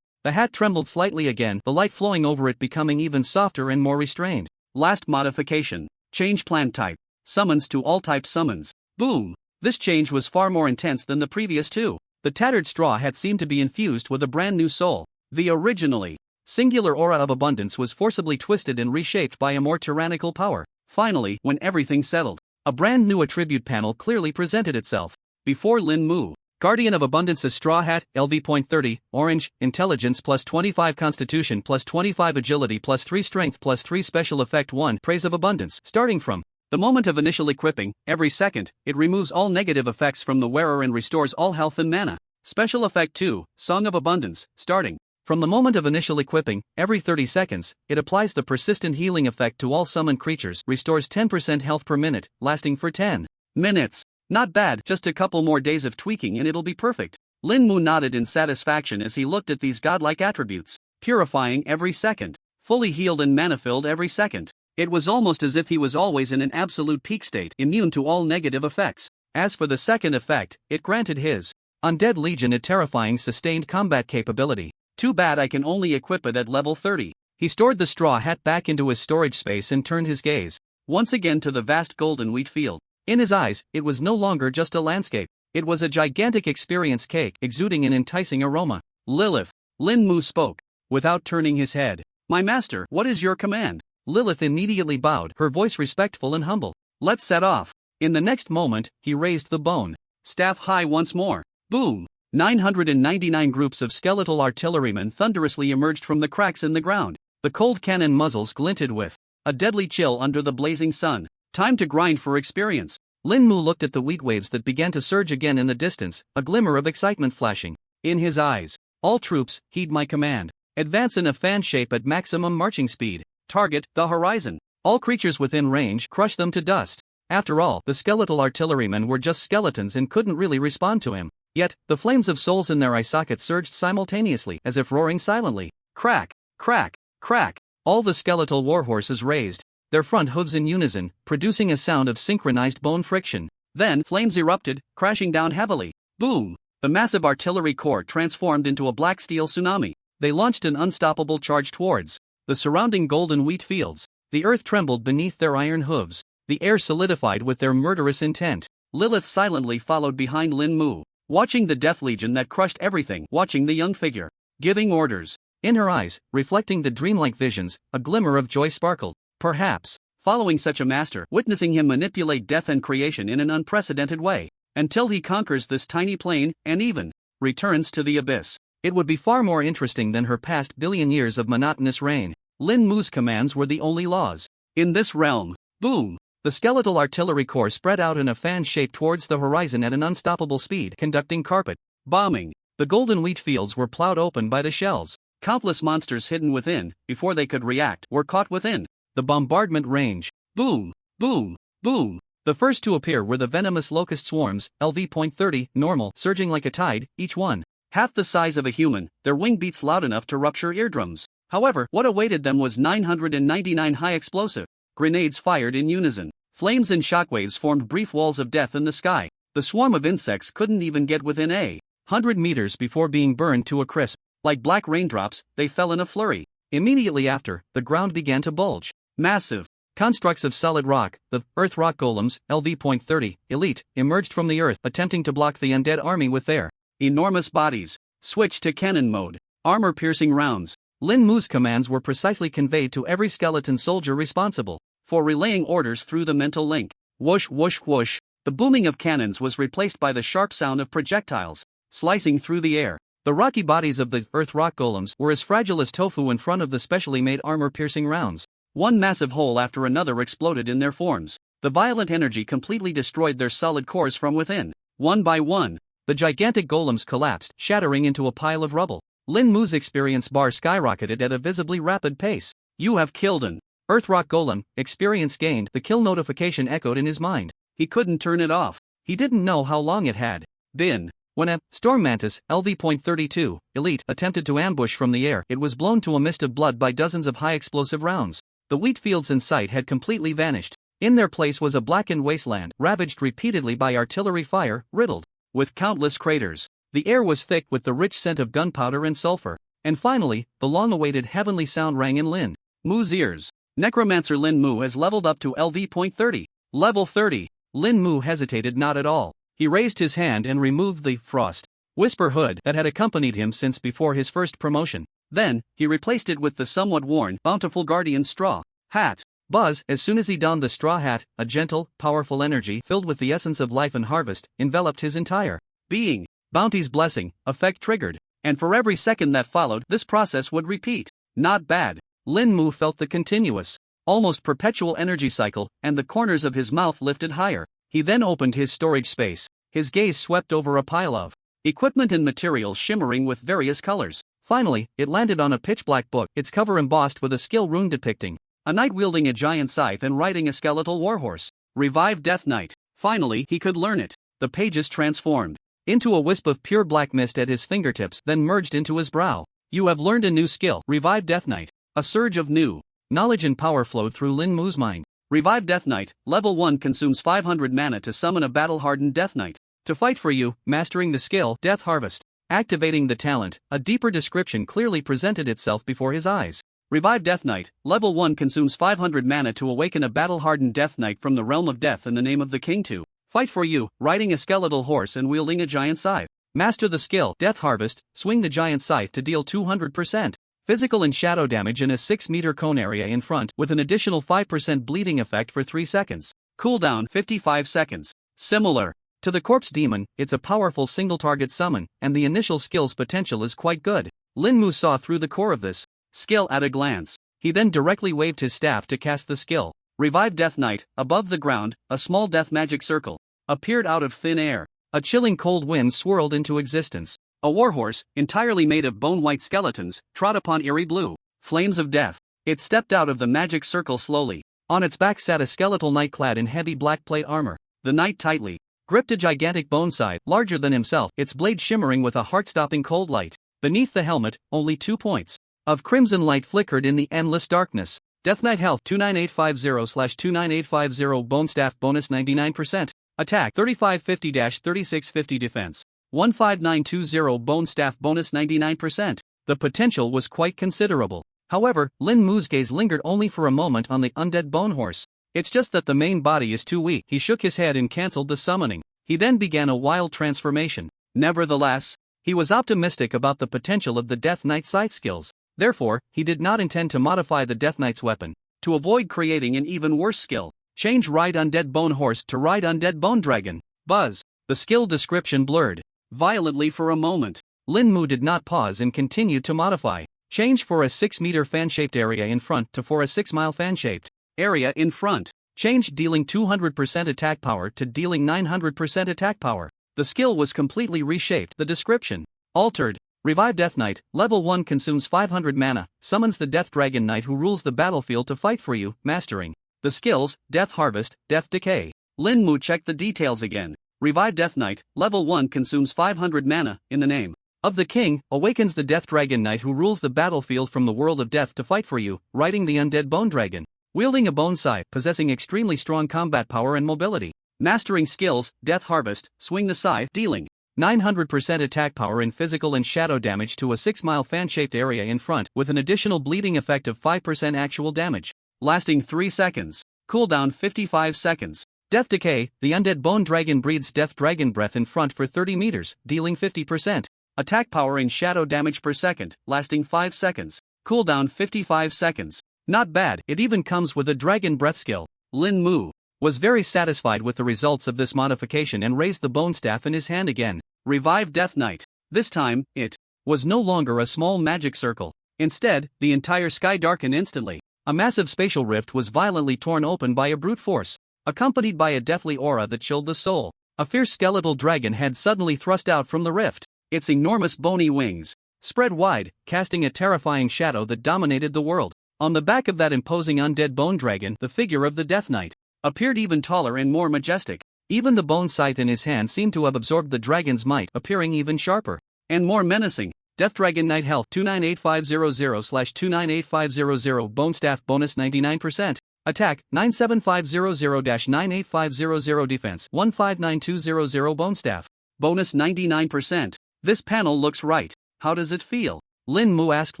The hat trembled slightly again, the light flowing over it becoming even softer and more restrained. Last modification. Change plan type. Summons to all type summons. Boom! This change was far more intense than the previous two. The tattered straw hat seemed to be infused with a brand new soul. The originally singular aura of abundance was forcibly twisted and reshaped by a more tyrannical power. Finally, when everything settled, a brand new attribute panel clearly presented itself. Before Lin Mu, Guardian of Abundance's straw hat, LV.30, orange, intelligence plus 25 constitution plus 25 agility plus 3 strength plus 3 special effect 1 praise of abundance. Starting from the moment of initial equipping, every second, it removes all negative effects from the wearer and restores all health and mana. Special effect 2, Song of Abundance, starting from the moment of initial equipping, every 30 seconds, it applies the persistent healing effect to all summoned creatures, restores 10% health per minute, lasting for 10 minutes. Not bad, just a couple more days of tweaking and it'll be perfect. Lin Mu nodded in satisfaction as he looked at these godlike attributes. Purifying every second, fully healed and mana-filled every second. It was almost as if he was always in an absolute peak state, immune to all negative effects. As for the second effect, it granted his Undead Legion a terrifying sustained combat capability. Too bad I can only equip it at level 30. He stored the straw hat back into his storage space and turned his gaze once again to the vast golden wheat field. In his eyes, it was no longer just a landscape. It was a gigantic experience cake, exuding an enticing aroma. Lilith, Lin Mu spoke, without turning his head. My master, what is your command? Lilith immediately bowed, her voice respectful and humble. Let's set off. In the next moment, he raised the bone staff high once more. Boom! 999 groups of skeletal artillerymen thunderously emerged from the cracks in the ground. The cold cannon muzzles glinted with a deadly chill under the blazing sun. Time to grind for experience. Lin Mu looked at the wheat waves that began to surge again in the distance, a glimmer of excitement flashing in his eyes. All troops, heed my command. Advance in a fan shape at maximum marching speed. Target the horizon. All creatures within range, crush them to dust. After all, the skeletal artillerymen were just skeletons and couldn't really respond to him. Yet, the flames of souls in their eye sockets surged simultaneously, as if roaring silently. Crack, crack, crack. All the skeletal warhorses raised their front hooves in unison, producing a sound of synchronized bone friction. Then, flames erupted, crashing down heavily. Boom! The massive artillery corps transformed into a black steel tsunami. They launched an unstoppable charge towards the surrounding golden wheat fields. The earth trembled beneath their iron hooves. The air solidified with their murderous intent. Lilith silently followed behind Lin Mu, watching the Death Legion that crushed everything, watching the young figure giving orders. In her eyes, reflecting the dreamlike visions, a glimmer of joy sparkled. Perhaps, following such a master, witnessing him manipulate death and creation in an unprecedented way, until he conquers this tiny plane, and even returns to the abyss. It would be far more interesting than her past billion years of monotonous reign. Lin Mu's commands were the only laws. In this realm, boom! The skeletal artillery corps spread out in a fan shape towards the horizon at an unstoppable speed, conducting carpet bombing. The golden wheat fields were plowed open by the shells. Countless monsters hidden within, before they could react, were caught within the bombardment range. Boom, boom, boom. The first to appear were the venomous locust swarms, LV.30, normal, surging like a tide, each one half the size of a human, their wing beats loud enough to rupture eardrums. However, what awaited them was 999 high explosive grenades fired in unison. Flames and shockwaves formed brief walls of death in the sky. The swarm of insects couldn't even get within 100 meters before being burned to a crisp. Like black raindrops, they fell in a flurry. Immediately after, the ground began to bulge. Massive constructs of solid rock, the earth rock golems, LV.30, elite, emerged from the earth, attempting to block the undead army with their enormous bodies. Switch to cannon mode. Armor-piercing rounds. Lin Mu's commands were precisely conveyed to every skeleton soldier responsible for relaying orders through the mental link. Whoosh whoosh whoosh. The booming of cannons was replaced by the sharp sound of projectiles slicing through the air. The rocky bodies of the earth rock golems were as fragile as tofu in front of the specially made armor-piercing rounds. One massive hole after another exploded in their forms. The violent energy completely destroyed their solid cores from within. One by one, the gigantic golems collapsed, shattering into a pile of rubble. Lin Mu's experience bar skyrocketed at a visibly rapid pace. You have killed an earth rock golem, experience gained. The kill notification echoed in his mind. He couldn't turn it off. He didn't know how long it had been. When a storm mantis, LV.32, elite, attempted to ambush from the air, it was blown to a mist of blood by dozens of high explosive rounds. The wheat fields in sight had completely vanished. In their place was a blackened wasteland, ravaged repeatedly by artillery fire, riddled with countless craters. The air was thick with the rich scent of gunpowder and sulfur. And finally, the long-awaited heavenly sound rang in Lin Mu's ears. Necromancer Lin Mu has leveled up to LV.30. Level 30. Lin Mu hesitated not at all. He raised his hand and removed the frost whisper hood that had accompanied him since before his first promotion. Then, he replaced it with the somewhat worn, bountiful Guardian straw hat. Buzz, as soon as he donned the straw hat, a gentle, powerful energy filled with the essence of life and harvest enveloped his entire being. Bounty's blessing effect triggered. And for every second that followed, this process would repeat. Not bad. Lin Mu felt the continuous, almost perpetual energy cycle, and the corners of his mouth lifted higher. He then opened his storage space. His gaze swept over a pile of equipment and materials shimmering with various colors. Finally, it landed on a pitch-black book, its cover embossed with a skill rune depicting a knight wielding a giant scythe and riding a skeletal warhorse. Revive Death Knight. Finally, he could learn it. The pages transformed into a wisp of pure black mist at his fingertips, then merged into his brow. You have learned a new skill, Revive Death Knight. A surge of new knowledge and power flowed through Lin Mu's mind. Revive Death Knight, level 1 consumes 500 mana to summon a battle-hardened Death Knight to fight for you, mastering the skill Death Harvest. Activating the talent, a deeper description clearly presented itself before his eyes. Revive Death Knight, level 1 consumes 500 mana to awaken a battle-hardened Death Knight from the realm of death in the name of the king to fight for you, riding a skeletal horse and wielding a giant scythe. Master the skill Death Harvest, swing the giant scythe to deal 200% physical and shadow damage in a 6-meter cone area in front, with an additional 5% bleeding effect for 3 seconds. Cooldown 55 seconds. Similar to the Corpse Demon, it's a powerful single-target summon, and the initial skill's potential is quite good. Lin Mu saw through the core of this skill at a glance. He then directly waved his staff to cast the skill. Revive Death Knight. Above the ground, a small death magic circle appeared out of thin air. A chilling cold wind swirled into existence. A warhorse, entirely made of bone-white skeletons, trod upon eerie blue flames of death. It stepped out of the magic circle slowly. On its back sat a skeletal knight clad in heavy black plate armor. The knight tightly gripped a gigantic bone scythe, larger than himself, its blade shimmering with a heart-stopping cold light. Beneath the helmet, only 2 points of crimson light flickered in the endless darkness. Death Knight health 29850/29850 bone staff bonus 99%. Attack 3550-3650 defense 15920 bone staff bonus 99%. The potential was quite considerable. However, Lin Mu's gaze lingered only for a moment on the undead bone horse. It's just that the main body is too weak. He shook his head and cancelled the summoning. He then began a wild transformation. Nevertheless, he was optimistic about the potential of the Death Knight's scythe skills. Therefore, he did not intend to modify the Death Knight's weapon. To avoid creating an even worse skill, change Ride Undead Bone Horse to Ride Undead Bone Dragon. Buzz. The skill description blurred violently for a moment. Lin Mu did not pause and continued to modify. Change for a 6-meter fan-shaped area in front to for a 6-mile fan-shaped area in front. Change dealing 200% attack power to dealing 900% attack power. The skill was completely reshaped. The description altered. Revive Death Knight, level 1 consumes 500 mana, summons the Death Dragon Knight who rules the battlefield to fight for you, mastering the skills, Death Harvest, Death Decay. Lin Mu checked the details again. Revive Death Knight, level 1 consumes 500 mana, in the name of the king, awakens the Death Dragon Knight who rules the battlefield from the world of death to fight for you, riding the undead bone dragon. Wielding a bone scythe, possessing extremely strong combat power and mobility. Mastering skills, Death Harvest, swing the scythe, dealing 900% attack power in physical and shadow damage to a 6-mile fan-shaped area in front, with an additional bleeding effect of 5% actual damage. Lasting 3 seconds. Cooldown 55 seconds. Death Decay, the undead bone dragon breathes death dragon breath in front for 30 meters, dealing 50%. Attack power in shadow damage per second, lasting 5 seconds. Cooldown 55 seconds. Not bad, it even comes with a dragon breath skill. Lin Mu was very satisfied with the results of this modification and raised the bone staff in his hand again. Revive Death Knight. This time, it was no longer a small magic circle. Instead, the entire sky darkened instantly. A massive spatial rift was violently torn open by a brute force, accompanied by a deathly aura that chilled the soul. A fierce skeletal dragon had suddenly thrust out from the rift. Its enormous bony wings spread wide, casting a terrifying shadow that dominated the world. On the back of that imposing undead bone dragon, the figure of the Death Knight appeared even taller and more majestic. Even the bone scythe in his hand seemed to have absorbed the dragon's might, appearing even sharper and more menacing. Death Dragon Knight health 29850/29850 bone staff bonus 99%. Attack 97500-98500 defense 159200 bone staff bonus 99%. This panel looks right. How does it feel? Lin Mu asked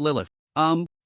Lilith.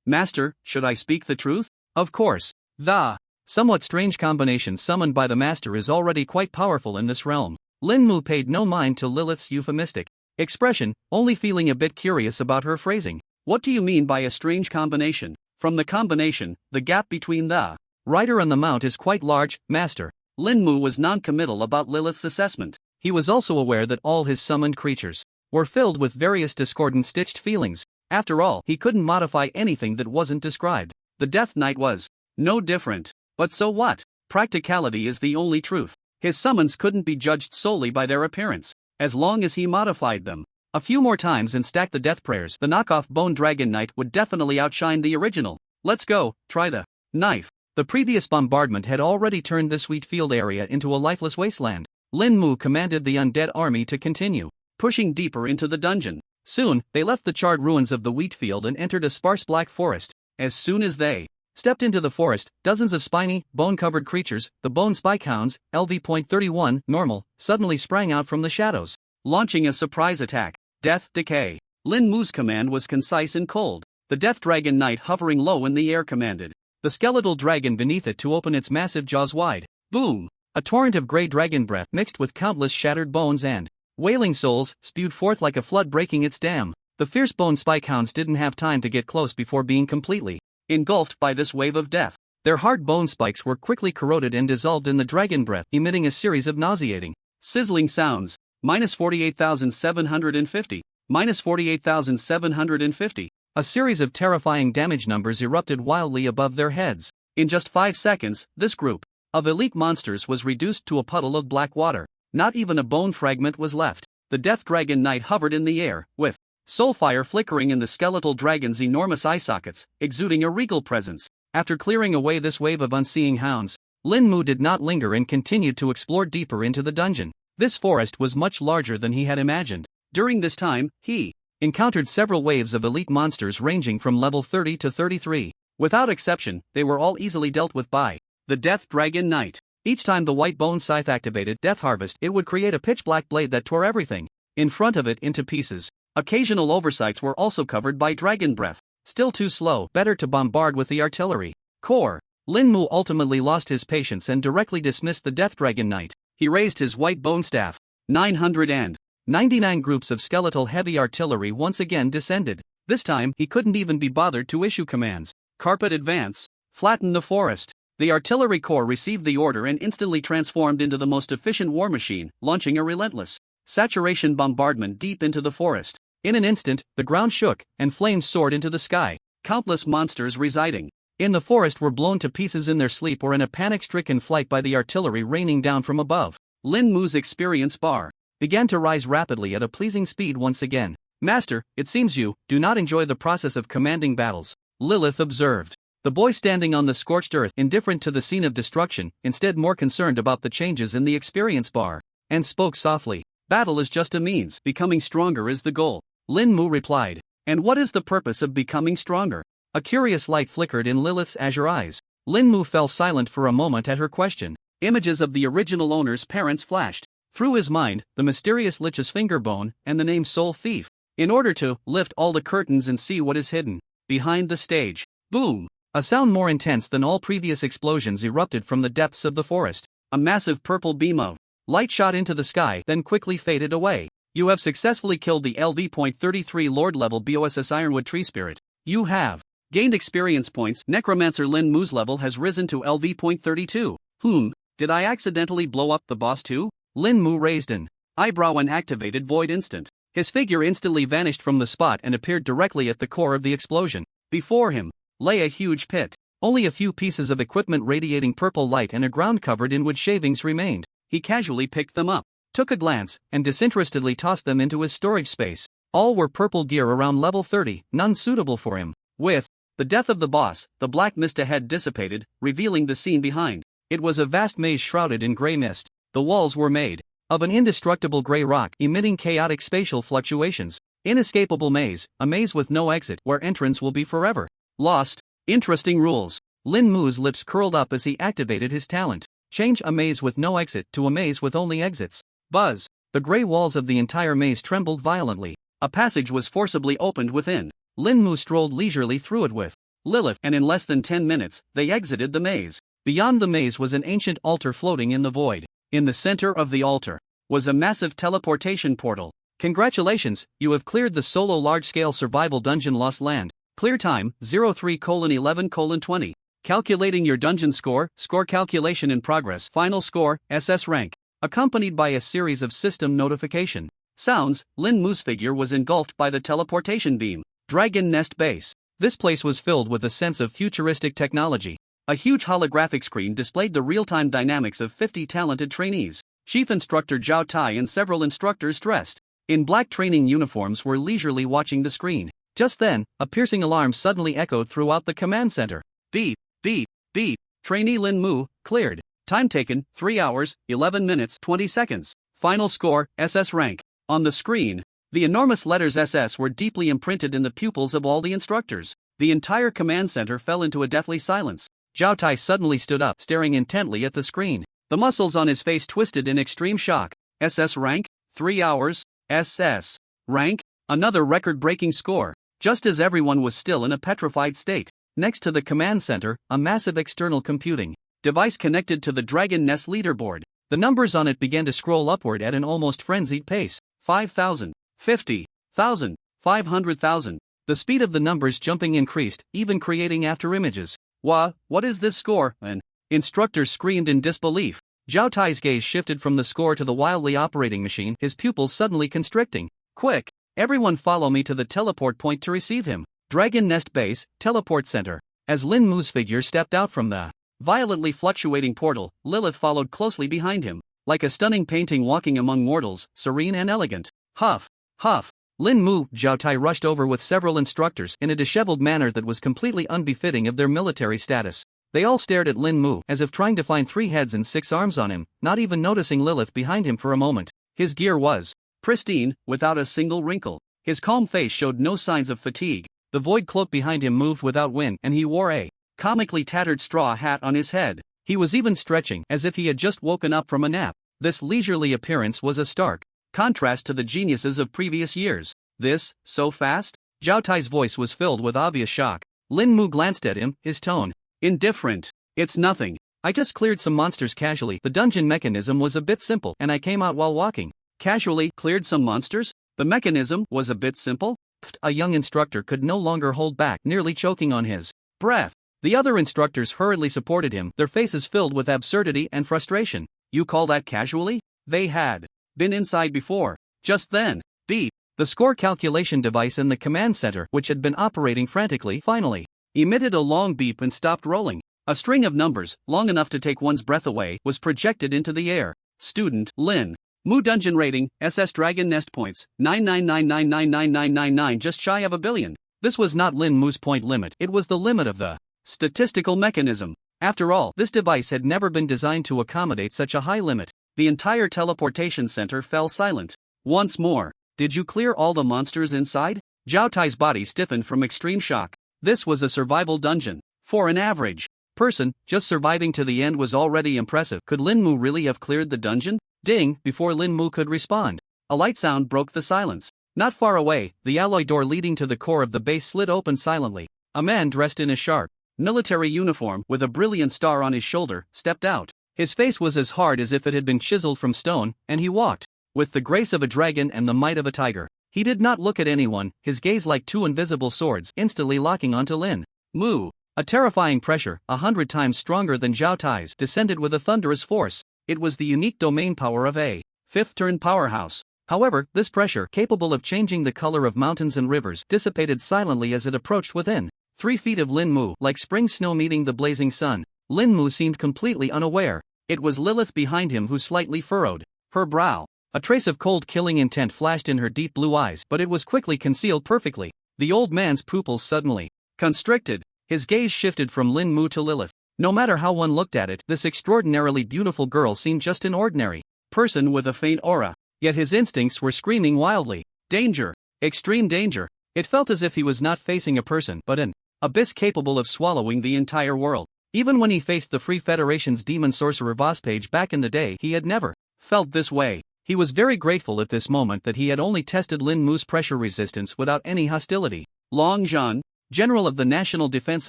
Master, should I speak the truth? Of course. The somewhat strange combination summoned by the master is already quite powerful in this realm. Lin Mu paid no mind to Lilith's euphemistic expression, only feeling a bit curious about her phrasing. What do you mean by a strange combination? From the combination, the gap between the rider and the mount is quite large, master. Lin Mu was non-committal about Lilith's assessment. He was also aware that all his summoned creatures were filled with various discordant stitched feelings. After all, he couldn't modify anything that wasn't described. The Death Knight was no different. But so what? Practicality is the only truth. His summons couldn't be judged solely by their appearance, as long as he modified them a few more times and stacked the death prayers. The knockoff Bone Dragon Knight would definitely outshine the original. Let's go, try the knife. The previous bombardment had already turned this wheat field area into a lifeless wasteland. Lin Mu commanded the undead army to continue pushing deeper into the dungeon. Soon, they left the charred ruins of the wheat field and entered a sparse black forest. As soon as they stepped into the forest, dozens of spiny, bone-covered creatures, the bone spike hounds, LV.31, normal, suddenly sprang out from the shadows, launching a surprise attack. Death, decay. Lin Mu's command was concise and cold. The Death Dragon Knight hovering low in the air commanded the skeletal dragon beneath it to open its massive jaws wide. Boom! A torrent of grey dragon breath mixed with countless shattered bones and wailing souls spewed forth like a flood breaking its dam. The fierce bone spike hounds didn't have time to get close before being completely engulfed by this wave of death. Their hard bone spikes were quickly corroded and dissolved in the dragon breath, emitting a series of nauseating, sizzling sounds. Minus 48,750. Minus 48,750. A series of terrifying damage numbers erupted wildly above their heads. In just 5 seconds, this group of elite monsters was reduced to a puddle of black water. Not even a bone fragment was left. The Death Dragon Knight hovered in the air, with soulfire flickering in the skeletal dragon's enormous eye sockets, exuding a regal presence. After clearing away this wave of unseeing hounds, Lin Mu did not linger and continued to explore deeper into the dungeon. This forest was much larger than he had imagined. During this time, he encountered several waves of elite monsters ranging from level 30 to 33. Without exception, they were all easily dealt with by the Death Dragon Knight. Each time the white bone scythe activated Death Harvest, it would create a pitch-black blade that tore everything in front of it into pieces. Occasional oversights were also covered by dragon breath. Still too slow, better to bombard with the artillery core. Lin Mu ultimately lost his patience and directly dismissed the Death Dragon Knight. He raised his white bone staff. 999 groups of skeletal heavy artillery once again descended. This time, he couldn't even be bothered to issue commands. Carpet advance. Flatten the forest. The artillery corps received the order and instantly transformed into the most efficient war machine, launching a relentless saturation bombardment deep into the forest. In an instant, the ground shook, and flames soared into the sky. Countless monsters residing in the forest were blown to pieces in their sleep or in a panic-stricken flight by the artillery raining down from above. Lin Mu's experience bar began to rise rapidly at a pleasing speed once again. Master, it seems you do not enjoy the process of commanding battles, Lilith observed. The boy standing on the scorched earth, indifferent to the scene of destruction, instead more concerned about the changes in the experience bar, and spoke softly. Battle is just a means, becoming stronger is the goal. Lin Mu replied. And what is the purpose of becoming stronger? A curious light flickered in Lilith's azure eyes. Lin Mu fell silent for a moment at her question. Images of the original owner's parents flashed through his mind, the mysterious Lich's finger bone, and the name Soul Thief. In order to lift all the curtains and see what is hidden behind the stage. Boom! A sound more intense than all previous explosions erupted from the depths of the forest. A massive purple beam of light shot into the sky, then quickly faded away. You have successfully killed the LV.33 Lord-level BOSS Ironwood Tree Spirit. You have gained experience points. Necromancer Lin Mu's level has risen to LV.32. Did I accidentally blow up the boss too? Lin Mu raised an eyebrow and activated Void Instant. His figure instantly vanished from the spot and appeared directly at the core of the explosion. Before him lay a huge pit. Only a few pieces of equipment radiating purple light and a ground covered in wood shavings remained. He casually picked them up, took a glance, and disinterestedly tossed them into his storage space. All were purple gear around level 30, none suitable for him. With the death of the boss, the black mist ahead dissipated, revealing the scene behind. It was a vast maze shrouded in grey mist. The walls were made of an indestructible grey rock emitting chaotic spatial fluctuations. Inescapable maze, a maze with no exit where entrance will be forever lost. Interesting rules. Lin Mu's lips curled up as he activated his talent. Change a maze with no exit to a maze with only exits. Buzz. The grey walls of the entire maze trembled violently. A passage was forcibly opened within. Lin Mu strolled leisurely through it with Lilith, and in less than 10 minutes, they exited the maze. Beyond the maze was an ancient altar floating in the void. In the center of the altar was a massive teleportation portal. Congratulations, you have cleared the solo large-scale survival dungeon Lost Land. Clear time, 03:11:20. Calculating your dungeon score calculation in progress. Final score, SS rank. Accompanied by a series of system notification sounds, Lin Mu's figure was engulfed by the teleportation beam. Dragon Nest Base. This place was filled with a sense of futuristic technology. A huge holographic screen displayed the real-time dynamics of 50 talented trainees. Chief Instructor Zhao Tai and several instructors dressed in black training uniforms were leisurely watching the screen. Just then, a piercing alarm suddenly echoed throughout the command center. Beep, beep, beep. Trainee Lin Mu, cleared. Time taken, 3 hours, 11 minutes, 20 seconds. Final score, SS rank. On the screen, the enormous letters SS were deeply imprinted in the pupils of all the instructors. The entire command center fell into a deathly silence. Zhao Tai suddenly stood up, staring intently at the screen. The muscles on his face twisted in extreme shock. SS rank? 3 hours? SS rank? Another record-breaking score. Just as everyone was still in a petrified state, next to the command center, a massive external computing device connected to the Dragon Nest leaderboard. The numbers on it began to scroll upward at an almost frenzied pace. 5,000, 50,000, 500,000. The speed of the numbers jumping increased, even creating afterimages. What is this score? An instructor screamed in disbelief. Zhao Tai's gaze shifted from the score to the wildly operating machine, his pupils suddenly constricting. Quick! Everyone follow me to the teleport point to receive him. Dragon Nest Base, Teleport Center. As Lin Mu's figure stepped out from the violently fluctuating portal, Lilith followed closely behind him. Like a stunning painting walking among mortals, serene and elegant. Huff, huff. Lin Mu, Zhao Tai rushed over with several instructors in a disheveled manner that was completely unbefitting of their military status. They all stared at Lin Mu as if trying to find 3 heads and 6 arms on him, not even noticing Lilith behind him for a moment. His gear was pristine, without a single wrinkle. His calm face showed no signs of fatigue. The void cloak behind him moved without wind, and he wore a comically tattered straw hat on his head. He was even stretching, as if he had just woken up from a nap. This leisurely appearance was a stark contrast to the geniuses of previous years. This, so fast? Zhao Tai's voice was filled with obvious shock. Lin Mu glanced at him, his tone indifferent. It's nothing. I just cleared some monsters casually. The dungeon mechanism was a bit simple, and I came out while walking. Casually cleared some monsters? The mechanism was a bit simple? Pfft, a young instructor could no longer hold back, nearly choking on his breath. The other instructors hurriedly supported him, their faces filled with absurdity and frustration. You call that casually? They had been inside before. Just then, beep. The score calculation device in the command center, which had been operating frantically, finally emitted a long beep and stopped rolling. A string of numbers, long enough to take one's breath away, was projected into the air. Student Lin Mu dungeon rating, SS Dragon Nest points, 999999999, just shy of 1 billion. This was not Lin Mu's point limit, it was the limit of the statistical mechanism. After all, this device had never been designed to accommodate such a high limit. The entire teleportation center fell silent. Once more. Did you clear all the monsters inside? Zhao Tai's body stiffened from extreme shock. This was a survival dungeon. For an average person, just surviving to the end was already impressive. Could Lin Mu really have cleared the dungeon? Ding! Before Lin Mu could respond, a light sound broke the silence. Not far away, the alloy door leading to the core of the base slid open silently. A man dressed in a sharp military uniform, with a brilliant star on his shoulder, stepped out. His face was as hard as if it had been chiseled from stone, and he walked with the grace of a dragon and the might of a tiger. He did not look at anyone, his gaze like 2 invisible swords instantly locking onto Lin Mu. A terrifying pressure, 100 times stronger than Zhao Tai's, descended with a thunderous force. It was the unique domain power of a fifth-turn powerhouse. However, this pressure, capable of changing the color of mountains and rivers, dissipated silently as it approached within 3 feet of Lin Mu, like spring snow meeting the blazing sun. Lin Mu seemed completely unaware. It was Lilith behind him who slightly furrowed her brow. A trace of cold killing intent flashed in her deep blue eyes, but it was quickly concealed perfectly. The old man's pupils suddenly constricted. His gaze shifted from Lin Mu to Lilith. No matter how one looked at it, this extraordinarily beautiful girl seemed just an ordinary person with a faint aura. Yet his instincts were screaming wildly. Danger! Extreme danger! It felt as if he was not facing a person, but an abyss capable of swallowing the entire world. Even when he faced the Free Federation's demon sorcerer Vospage back in the day, he had never felt this way. He was very grateful at this moment that he had only tested Lin Mu's pressure resistance without any hostility. Long Zhan, General of the National Defense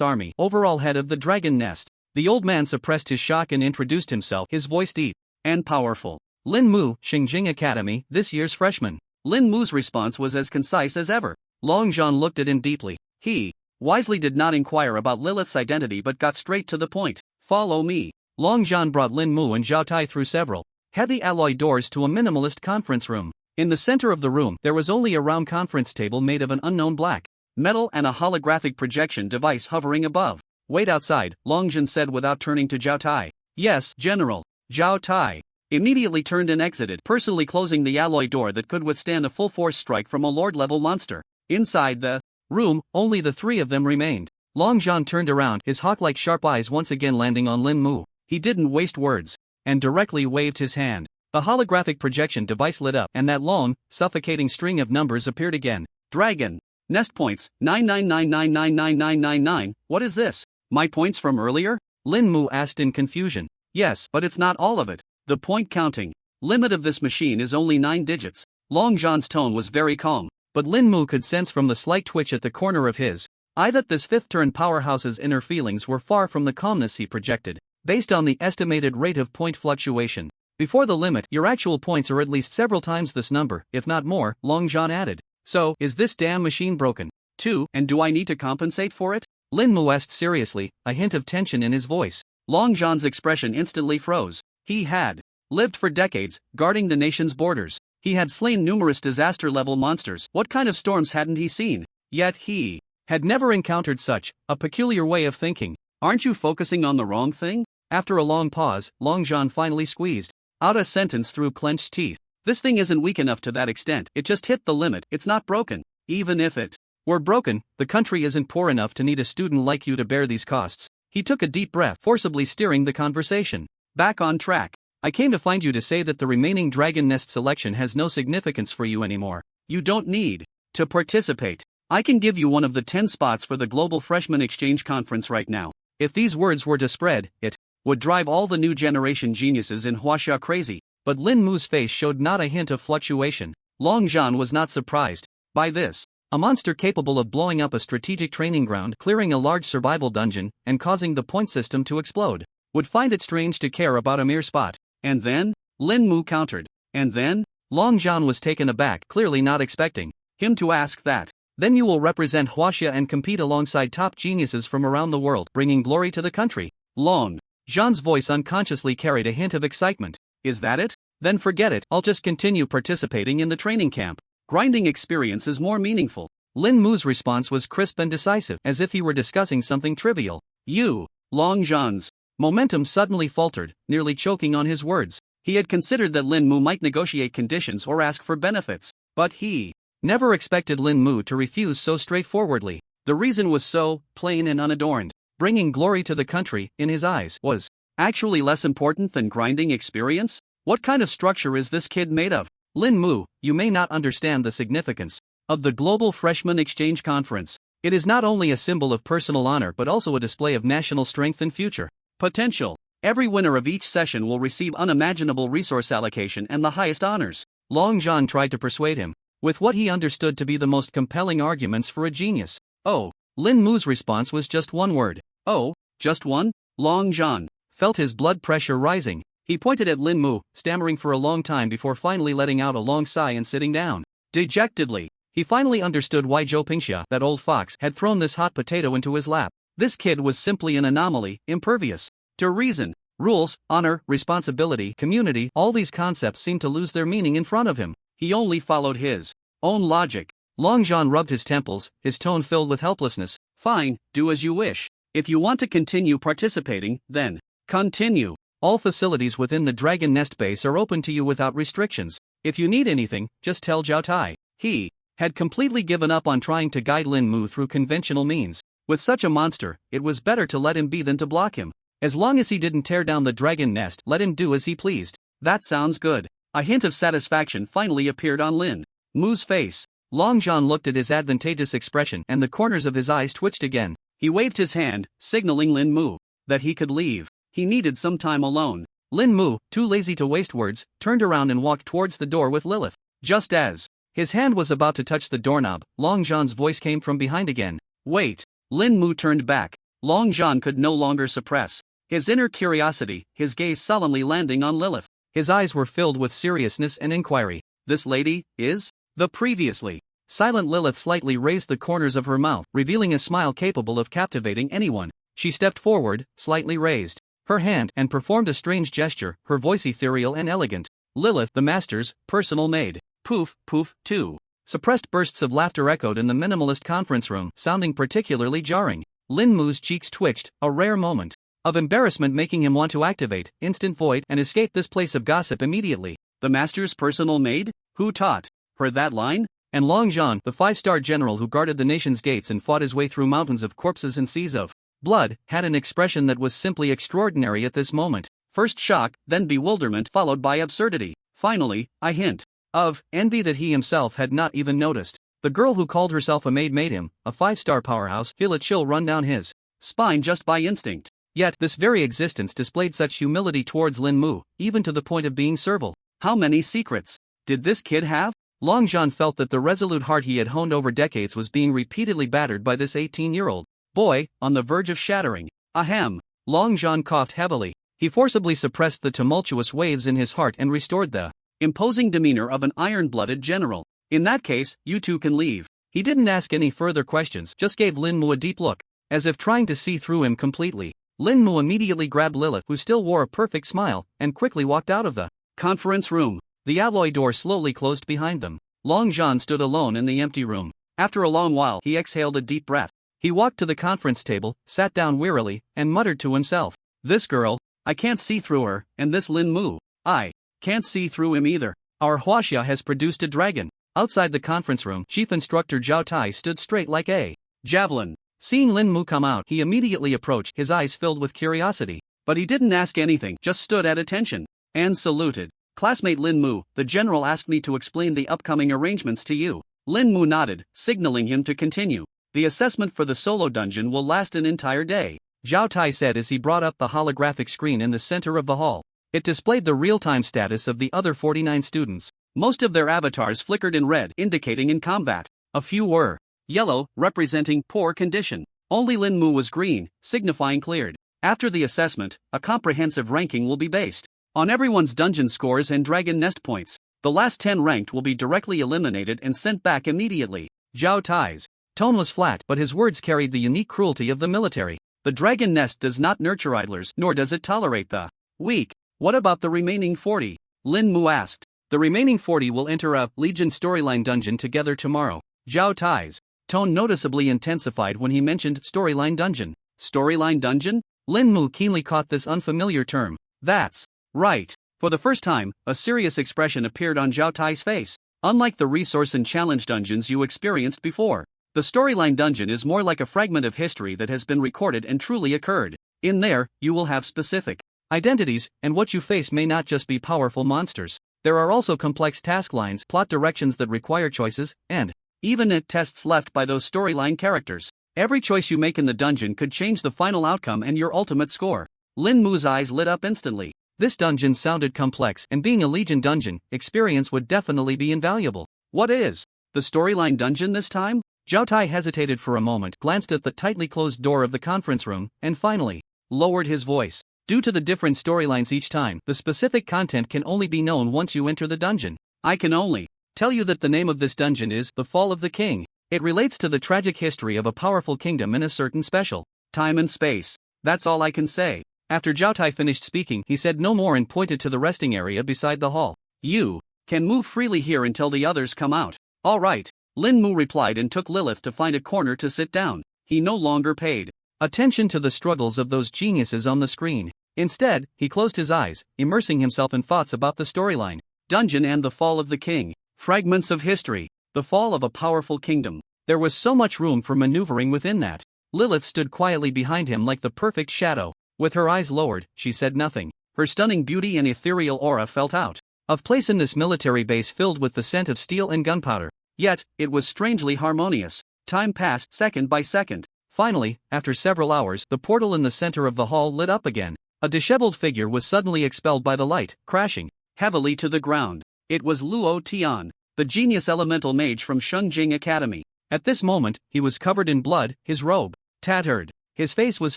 Army, overall head of the Dragon Nest. The old man suppressed his shock and introduced himself, his voice deep and powerful. Lin Mu, Xingjing Academy, this year's freshman. Lin Mu's response was as concise as ever. Long Zhan looked at him deeply. He wisely did not inquire about Lilith's identity but got straight to the point. Follow me. Long Zhan brought Lin Mu and Zhao Tai through several heavy alloy doors to a minimalist conference room. In the center of the room, there was only a round conference table made of an unknown black metal and a holographic projection device hovering above. Wait outside, Long Zhan said without turning to Zhao Tai. Yes, General. Zhao Tai immediately turned and exited, personally closing the alloy door that could withstand a full-force strike from a Lord-level monster. Inside the room, only the three of them remained. Long Zhan turned around, his hawk-like sharp eyes once again landing on Lin Mu. He didn't waste words, and directly waved his hand. A holographic projection device lit up, and that long, suffocating string of numbers appeared again. Dragon Nest points, 999999999. What is this? My points from earlier? Lin Mu asked in confusion. Yes, but it's not all of it. The point counting limit of this machine is only 9 digits. Long Zhan's tone was very calm, but Lin Mu could sense from the slight twitch at the corner of his eye that this fifth-turn powerhouse's inner feelings were far from the calmness he projected, based on the estimated rate of point fluctuation. Before the limit, your actual points are at least several times this number, if not more, Long Zhan added. So, is this damn machine broken? Too, and do I need to compensate for it? Lin Mu asked seriously, a hint of tension in his voice. Long Zhan's expression instantly froze. He had lived for decades, guarding the nation's borders. He had slain numerous disaster-level monsters. What kind of storms hadn't he seen? Yet he had never encountered such a peculiar way of thinking. Aren't you focusing on the wrong thing? After a long pause, Long Zhan finally squeezed out a sentence through clenched teeth. This thing isn't weak enough to that extent. It just hit the limit. It's not broken. Even if it were broken, the country isn't poor enough to need a student like you to bear these costs. He took a deep breath, forcibly steering the conversation back on track. I came to find you to say that the remaining Dragon Nest selection has no significance for you anymore. You don't need to participate. I can give you one of the 10 spots for the Global Freshman Exchange Conference right now. If these words were to spread, it would drive all the new generation geniuses in Huaxia crazy. But Lin Mu's face showed not a hint of fluctuation. Long Zhan was not surprised by this. A monster capable of blowing up a strategic training ground, clearing a large survival dungeon, and causing the point system to explode would find it strange to care about a mere spot. And then? Lin Mu countered. And then? Long Zhan was taken aback, clearly not expecting him to ask that. Then you will represent Huaxia and compete alongside top geniuses from around the world, bringing glory to the country. Long Zhan's voice unconsciously carried a hint of excitement. Is that it? Then forget it, I'll just continue participating in the training camp. Grinding experience is more meaningful. Lin Mu's response was crisp and decisive, as if he were discussing something trivial. You, Long Zhan's momentum suddenly faltered, nearly choking on his words. He had considered that Lin Mu might negotiate conditions or ask for benefits, but he never expected Lin Mu to refuse so straightforwardly. The reason was so plain and unadorned. Bringing glory to the country, in his eyes, was actually less important than grinding experience? What kind of structure is this kid made of? Lin Mu, you may not understand the significance of the Global Freshman Exchange Conference. It is not only a symbol of personal honor but also a display of national strength and future potential. Every winner of each session will receive unimaginable resource allocation and the highest honors. Long Zhan tried to persuade him with what he understood to be the most compelling arguments for a genius. Oh. Lin Mu's response was just one word. Oh, just one? Long Zhan felt his blood pressure rising. He pointed at Lin Mu, stammering for a long time before finally letting out a long sigh and sitting down. Dejectedly, he finally understood why Zhou Pingxia, that old fox, had thrown this hot potato into his lap. This kid was simply an anomaly, impervious to reason. Rules, honor, responsibility, community, all these concepts seemed to lose their meaning in front of him. He only followed his own logic. Long Zhan rubbed his temples, his tone filled with helplessness. Fine, do as you wish. If you want to continue participating, then continue. All facilities within the Dragon Nest base are open to you without restrictions. If you need anything, just tell Zhao Tai. He had completely given up on trying to guide Lin Mu through conventional means. With such a monster, it was better to let him be than to block him. As long as he didn't tear down the Dragon Nest, let him do as he pleased. That sounds good. A hint of satisfaction finally appeared on Lin Mu's face. Long Zhan looked at his advantageous expression and the corners of his eyes twitched again. He waved his hand, signaling Lin Mu that he could leave. He needed some time alone. Lin Mu, too lazy to waste words, turned around and walked towards the door with Lilith. Just as His hand was about to touch the doorknob. Long John's voice came from behind again. Wait. Lin Mu turned back. Long John could no longer suppress his inner curiosity, his gaze sullenly landing on Lilith. His eyes were filled with seriousness and inquiry. This lady is the previously silent Lilith slightly raised the corners of her mouth, revealing a smile capable of captivating anyone. She stepped forward, slightly raised her hand, and performed a strange gesture, her voice ethereal and elegant. Lilith, the master's personal maid. Poof, poof, too. Suppressed bursts of laughter echoed in the minimalist conference room, sounding particularly jarring. Lin Mu's cheeks twitched, a rare moment of embarrassment making him want to activate instant void and escape this place of gossip immediately. The master's personal maid? Who taught her that line? And Long John, the 5-star general who guarded the nation's gates and fought his way through mountains of corpses and seas of blood, had an expression that was simply extraordinary at this moment. First shock, then bewilderment, followed by absurdity. Finally, a hint of envy that he himself had not even noticed. The girl who called herself a maid made him, a 5-star powerhouse, feel a chill run down his spine just by instinct. Yet, this very existence displayed such humility towards Lin Mu, even to the point of being servile. How many secrets did this kid have? Long John felt that the resolute heart he had honed over decades was being repeatedly battered by this 18-year-old boy, on the verge of shattering. Ahem. Long John coughed heavily. He forcibly suppressed the tumultuous waves in his heart and restored the imposing demeanor of an iron-blooded general. In that case, you two can leave. He didn't ask any further questions, just gave Lin Mu a deep look, as if trying to see through him completely. Lin Mu immediately grabbed Lilith, who still wore a perfect smile, and quickly walked out of the conference room. The alloy door slowly closed behind them. Long John stood alone in the empty room. After a long while, he exhaled a deep breath. He walked to the conference table, sat down wearily, and muttered to himself. This girl, I can't see through her, and this Lin Mu, I can't see through him either. Our Huaxia has produced a dragon. Outside the conference room, Chief Instructor Zhao Tai stood straight like a javelin. Seeing Lin Mu come out, he immediately approached, his eyes filled with curiosity. But he didn't ask anything, just stood at attention and saluted. Classmate Lin Mu, the general asked me to explain the upcoming arrangements to you. Lin Mu nodded, signaling him to continue. The assessment for the solo dungeon will last an entire day, Zhao Tai said as he brought up the holographic screen in the center of the hall. It displayed the real-time status of the other 49 students. Most of their avatars flickered in red, indicating in combat. A few were yellow, representing poor condition. Only Lin Mu was green, signifying cleared. After the assessment, a comprehensive ranking will be based on everyone's dungeon scores and dragon nest points. The last 10 ranked will be directly eliminated and sent back immediately. Zhao Tai's tone was flat, but his words carried the unique cruelty of the military. The dragon nest does not nurture idlers, nor does it tolerate the weak. What about the remaining 40? Lin Mu asked. The remaining 40 will enter a Legion storyline dungeon together tomorrow. Zhao Tai's tone noticeably intensified when he mentioned storyline dungeon. Storyline dungeon? Lin Mu keenly caught this unfamiliar term. That's right. For the first time, a serious expression appeared on Zhao Tai's face. Unlike the resource and challenge dungeons you experienced before, the storyline dungeon is more like a fragment of history that has been recorded and truly occurred. In there, you will have specific identities, and what you face may not just be powerful monsters. There are also complex task lines, plot directions that require choices, and even tests left by those storyline characters. Every choice you make in the dungeon could change the final outcome and your ultimate score. Lin Mu's eyes lit up instantly. This dungeon sounded complex, and being a Legion dungeon, experience would definitely be invaluable. What is the storyline dungeon this time? Zhao Tai hesitated for a moment, glanced at the tightly closed door of the conference room, and finally lowered his voice. Due to the different storylines each time, the specific content can only be known once you enter the dungeon. I can only tell you that the name of this dungeon is The Fall of the King. It relates to the tragic history of a powerful kingdom in a certain special time and space. That's all I can say. After Zhao Tai finished speaking, he said no more and pointed to the resting area beside the hall. You can move freely here until the others come out. All right, Lin Mu replied and took Lilith to find a corner to sit down. He no longer paid attention to the struggles of those geniuses on the screen. Instead, he closed his eyes, immersing himself in thoughts about the storyline. Dungeon and the Fall of the King. Fragments of history. The fall of a powerful kingdom. There was so much room for maneuvering within that. Lilith stood quietly behind him like the perfect shadow. With her eyes lowered, she said nothing. Her stunning beauty and ethereal aura felt out of place in this military base filled with the scent of steel and gunpowder. Yet, it was strangely harmonious. Time passed second by second. Finally, after several hours, the portal in the center of the hall lit up again. A disheveled figure was suddenly expelled by the light, crashing heavily to the ground. It was Luo Tian. the genius elemental mage from Shungjing Academy. At this moment, he was covered in blood, his robe tattered. His face was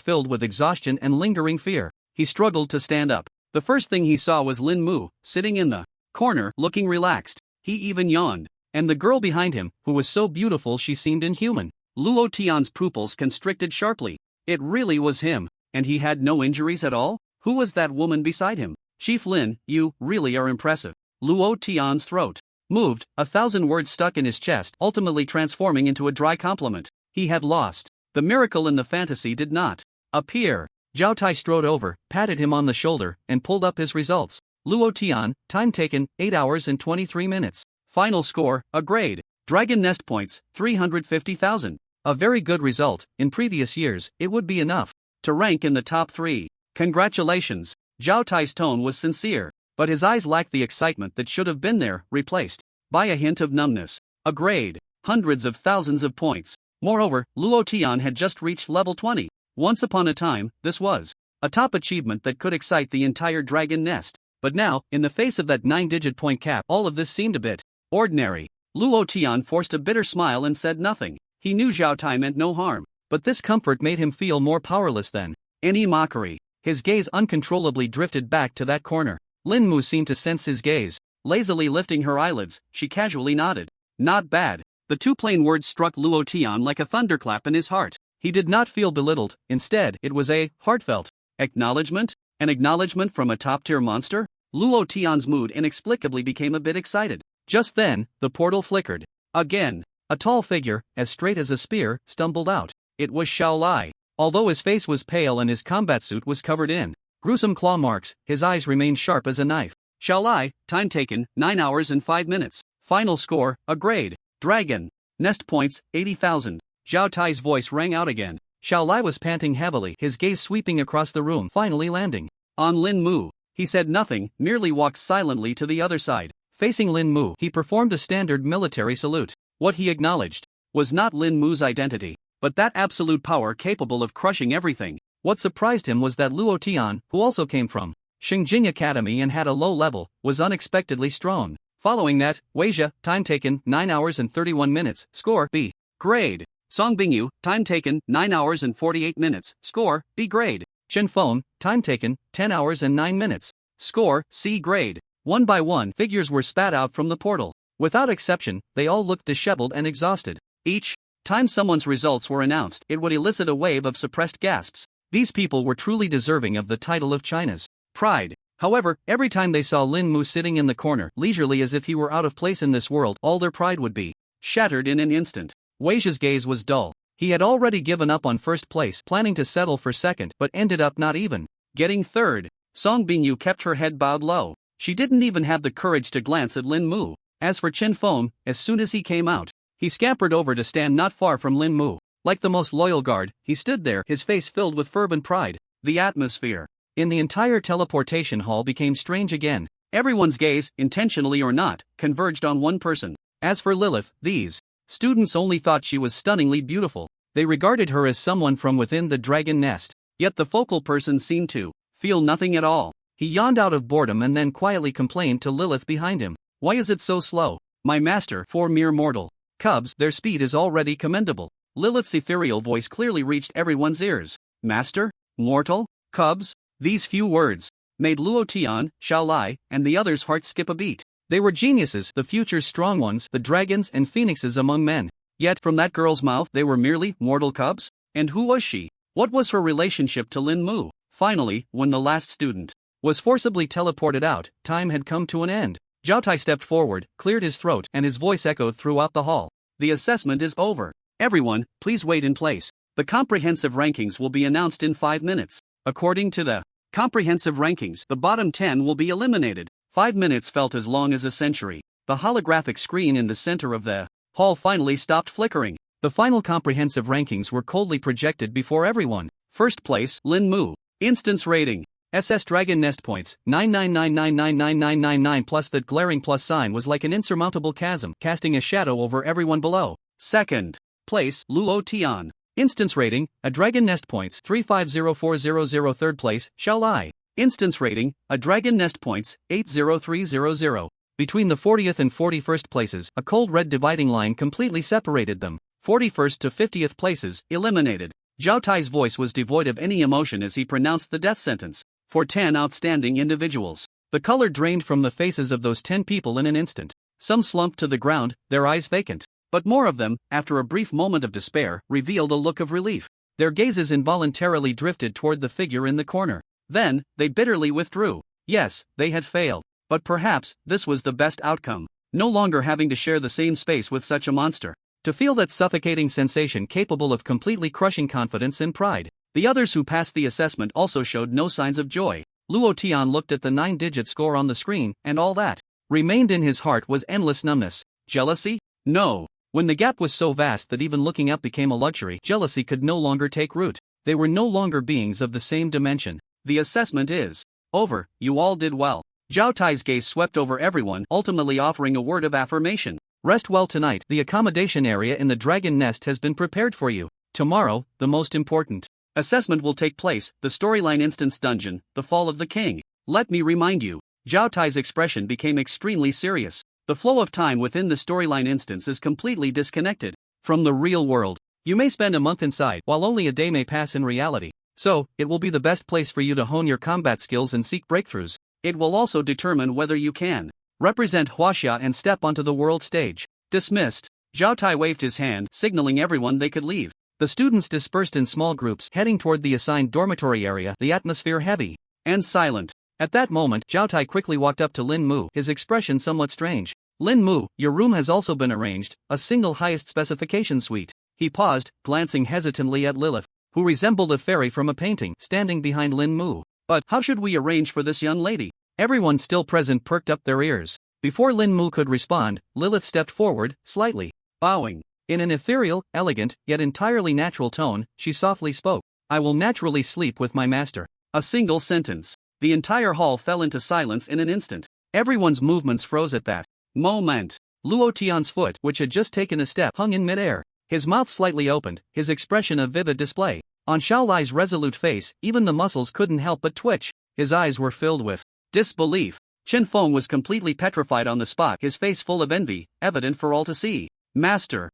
filled with exhaustion and lingering fear. He struggled to stand up. The first thing he saw was Lin Mu, sitting in the corner, looking relaxed. He even yawned. And the girl behind him, who was so beautiful she seemed inhuman. Luo Tian's pupils constricted sharply. It really was him, and he had no injuries at all? Who was that woman beside him? Chief Lin, you really are impressive. Luo Tian's throat moved, 1,000 words stuck in his chest, ultimately transforming into a dry compliment. He had lost. The miracle in the fantasy did not appear. Zhao Tai strode over, patted him on the shoulder, and pulled up his results. Luo Tian, time taken, 8 hours and 23 minutes. Final score, a grade. Dragon Nest points, 350,000. A very good result. In previous years, it would be enough to rank in the top 3. Congratulations. Zhao Tai's tone was sincere, but his eyes lacked the excitement that should have been there, replaced by a hint of numbness. A grade. Hundreds of thousands of points. Moreover, Luo Tian had just reached level 20. Once upon a time, this was a top achievement that could excite the entire Dragon Nest. But now, in the face of that 9-digit point cap, all of this seemed a bit ordinary. Luo Tian forced a bitter smile and said nothing. He knew Zhao Tai meant no harm, but this comfort made him feel more powerless than any mockery. His gaze uncontrollably drifted back to that corner. Lin Mu seemed to sense his gaze. Lazily lifting her eyelids, she casually nodded. Not bad. The two plain words struck Luo Tian like a thunderclap in his heart. He did not feel belittled, instead, it was a heartfelt acknowledgement? An acknowledgement from a top-tier monster? Luo Tian's mood inexplicably became a bit excited. Just then, the portal flickered. Again, a tall figure, as straight as a spear, stumbled out. It was Xiao Lai. Although his face was pale and his combat suit was covered in gruesome claw marks, his eyes remained sharp as a knife. Xiao Lai, time taken, 9 hours and 5 minutes. Final score, a grade. Dragon Nest points, 80,000. Zhao Tai's voice rang out again. Xiao Lai was panting heavily, his gaze sweeping across the room, finally landing on Lin Mu. He said nothing, merely walked silently to the other side. Facing Lin Mu, he performed a standard military salute. What he acknowledged was not Lin Mu's identity, but that absolute power capable of crushing everything. What surprised him was that Luo Tian, who also came from Xingjing Academy and had a low level, was unexpectedly strong. Following that, Weijia, time taken, 9 hours and 31 minutes, score B. Grade. Song Bingyu, time taken, 9 hours and 48 minutes, score B grade. Chen Feng, time taken, 10 hours and 9 minutes, score C grade. One by one, figures were spat out from the portal. Without exception, they all looked disheveled and exhausted. Each time someone's results were announced, it would elicit a wave of suppressed gasps. These people were truly deserving of the title of China's pride. However, every time they saw Lin Mu sitting in the corner, leisurely as if he were out of place in this world, all their pride would be shattered in an instant. Weijia's gaze was dull. He had already given up on first place, planning to settle for second, but ended up not even getting third. Song Bingyu kept her head bowed low. She didn't even have the courage to glance at Lin Mu. As for Chen Feng, as soon as he came out, he scampered over to stand not far from Lin Mu. Like the most loyal guard, he stood there, his face filled with fervent pride. The atmosphere in the entire teleportation hall became strange again. Everyone's gaze, intentionally or not, converged on one person. As for Lilith, these students only thought she was stunningly beautiful. They regarded her as someone from within the dragon nest. Yet the focal person seemed to feel nothing at all. He yawned out of boredom and then quietly complained to Lilith behind him. Why is it so slow? My master, for mere mortal cubs, their speed is already commendable. Lilith's ethereal voice clearly reached everyone's ears. Master? Mortal? Cubs? These few words made Luo Tian, Xiao Lai, and the others' hearts skip a beat. They were geniuses, the future's strong ones, the dragons and phoenixes among men. Yet, from that girl's mouth, they were merely mortal cubs? And who was she? What was her relationship to Lin Mu? Finally, when the last student was forcibly teleported out, time had come to an end. Zhao Tai stepped forward, cleared his throat, and his voice echoed throughout the hall. The assessment is over. Everyone, please wait in place. The comprehensive rankings will be announced in 5 minutes. According to the comprehensive rankings, the bottom 10 will be eliminated. 5 minutes felt as long as a century. The holographic screen in the center of the hall finally stopped flickering. The final comprehensive rankings were coldly projected before everyone. First place, Lin Mu. Instance rating. SS Dragon Nest points, 999999999 plus that glaring plus sign was like an insurmountable chasm, casting a shadow over everyone below. Second place, Luo Tian. Instance rating, a Dragon Nest points, 350400. Third place, Xiao Lai. Instance rating, a Dragon Nest points, 80300. Between the 40th and 41st places, a cold red dividing line completely separated them. 41st to 50th places, eliminated. Zhao Tai's voice was devoid of any emotion as he pronounced the death sentence. For 10 outstanding individuals. The color drained from the faces of those 10 people in an instant. Some slumped to the ground, their eyes vacant. But more of them, after a brief moment of despair, revealed a look of relief. Their gazes involuntarily drifted toward the figure in the corner. Then, they bitterly withdrew. Yes, they had failed. But perhaps, this was the best outcome. No longer having to share the same space with such a monster. To feel that suffocating sensation capable of completely crushing confidence and pride. The others who passed the assessment also showed no signs of joy. Luo Tian looked at the 9-digit score on the screen, and all that remained in his heart was endless numbness. Jealousy? No. When the gap was so vast that even looking up became a luxury, jealousy could no longer take root. They were no longer beings of the same dimension. The assessment is over, you all did well. Zhao Tai's gaze swept over everyone, ultimately offering a word of affirmation. Rest well tonight. The accommodation area in the dragon nest has been prepared for you. Tomorrow, the most important assessment will take place, the storyline instance dungeon, the fall of the king. Let me remind you. Zhao Tai's expression became extremely serious. The flow of time within the storyline instance is completely disconnected from the real world. You may spend a month inside, while only a day may pass in reality. So, it will be the best place for you to hone your combat skills and seek breakthroughs. It will also determine whether you can represent Huaxia and step onto the world stage. Dismissed. Zhao Tai waved his hand, signaling everyone they could leave. The students dispersed in small groups, heading toward the assigned dormitory area, the atmosphere heavy and silent. At that moment, Zhao Tai quickly walked up to Lin Mu, his expression somewhat strange. Lin Mu, your room has also been arranged, a single highest specification suite. He paused, glancing hesitantly at Lilith, who resembled a fairy from a painting, standing behind Lin Mu. But how should we arrange for this young lady? Everyone still present perked up their ears. Before Lin Mu could respond, Lilith stepped forward, slightly bowing. In an ethereal, elegant, yet entirely natural tone, she softly spoke. I will naturally sleep with my master. A single sentence. The entire hall fell into silence in an instant. Everyone's movements froze at that moment. Luo Tian's foot, which had just taken a step, hung in midair. His mouth slightly opened, his expression a vivid display. On Xiaolai's resolute face, even the muscles couldn't help but twitch. His eyes were filled with disbelief. Chen Feng was completely petrified on the spot, his face full of envy, evident for all to see. Master?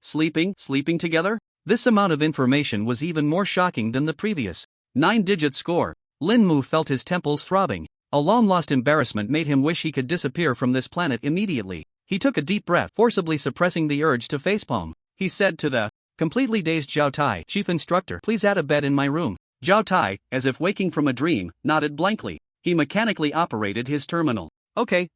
Sleeping together? This amount of information was even more shocking than the previous 9-digit score. Lin Mu felt his temples throbbing. A long-lost embarrassment made him wish he could disappear from this planet immediately. He took a deep breath, forcibly suppressing the urge to facepalm. He said to the completely dazed Zhao Tai, Chief Instructor, please add a bed in my room. Zhao Tai, as if waking from a dream, nodded blankly. He mechanically operated his terminal. Okay,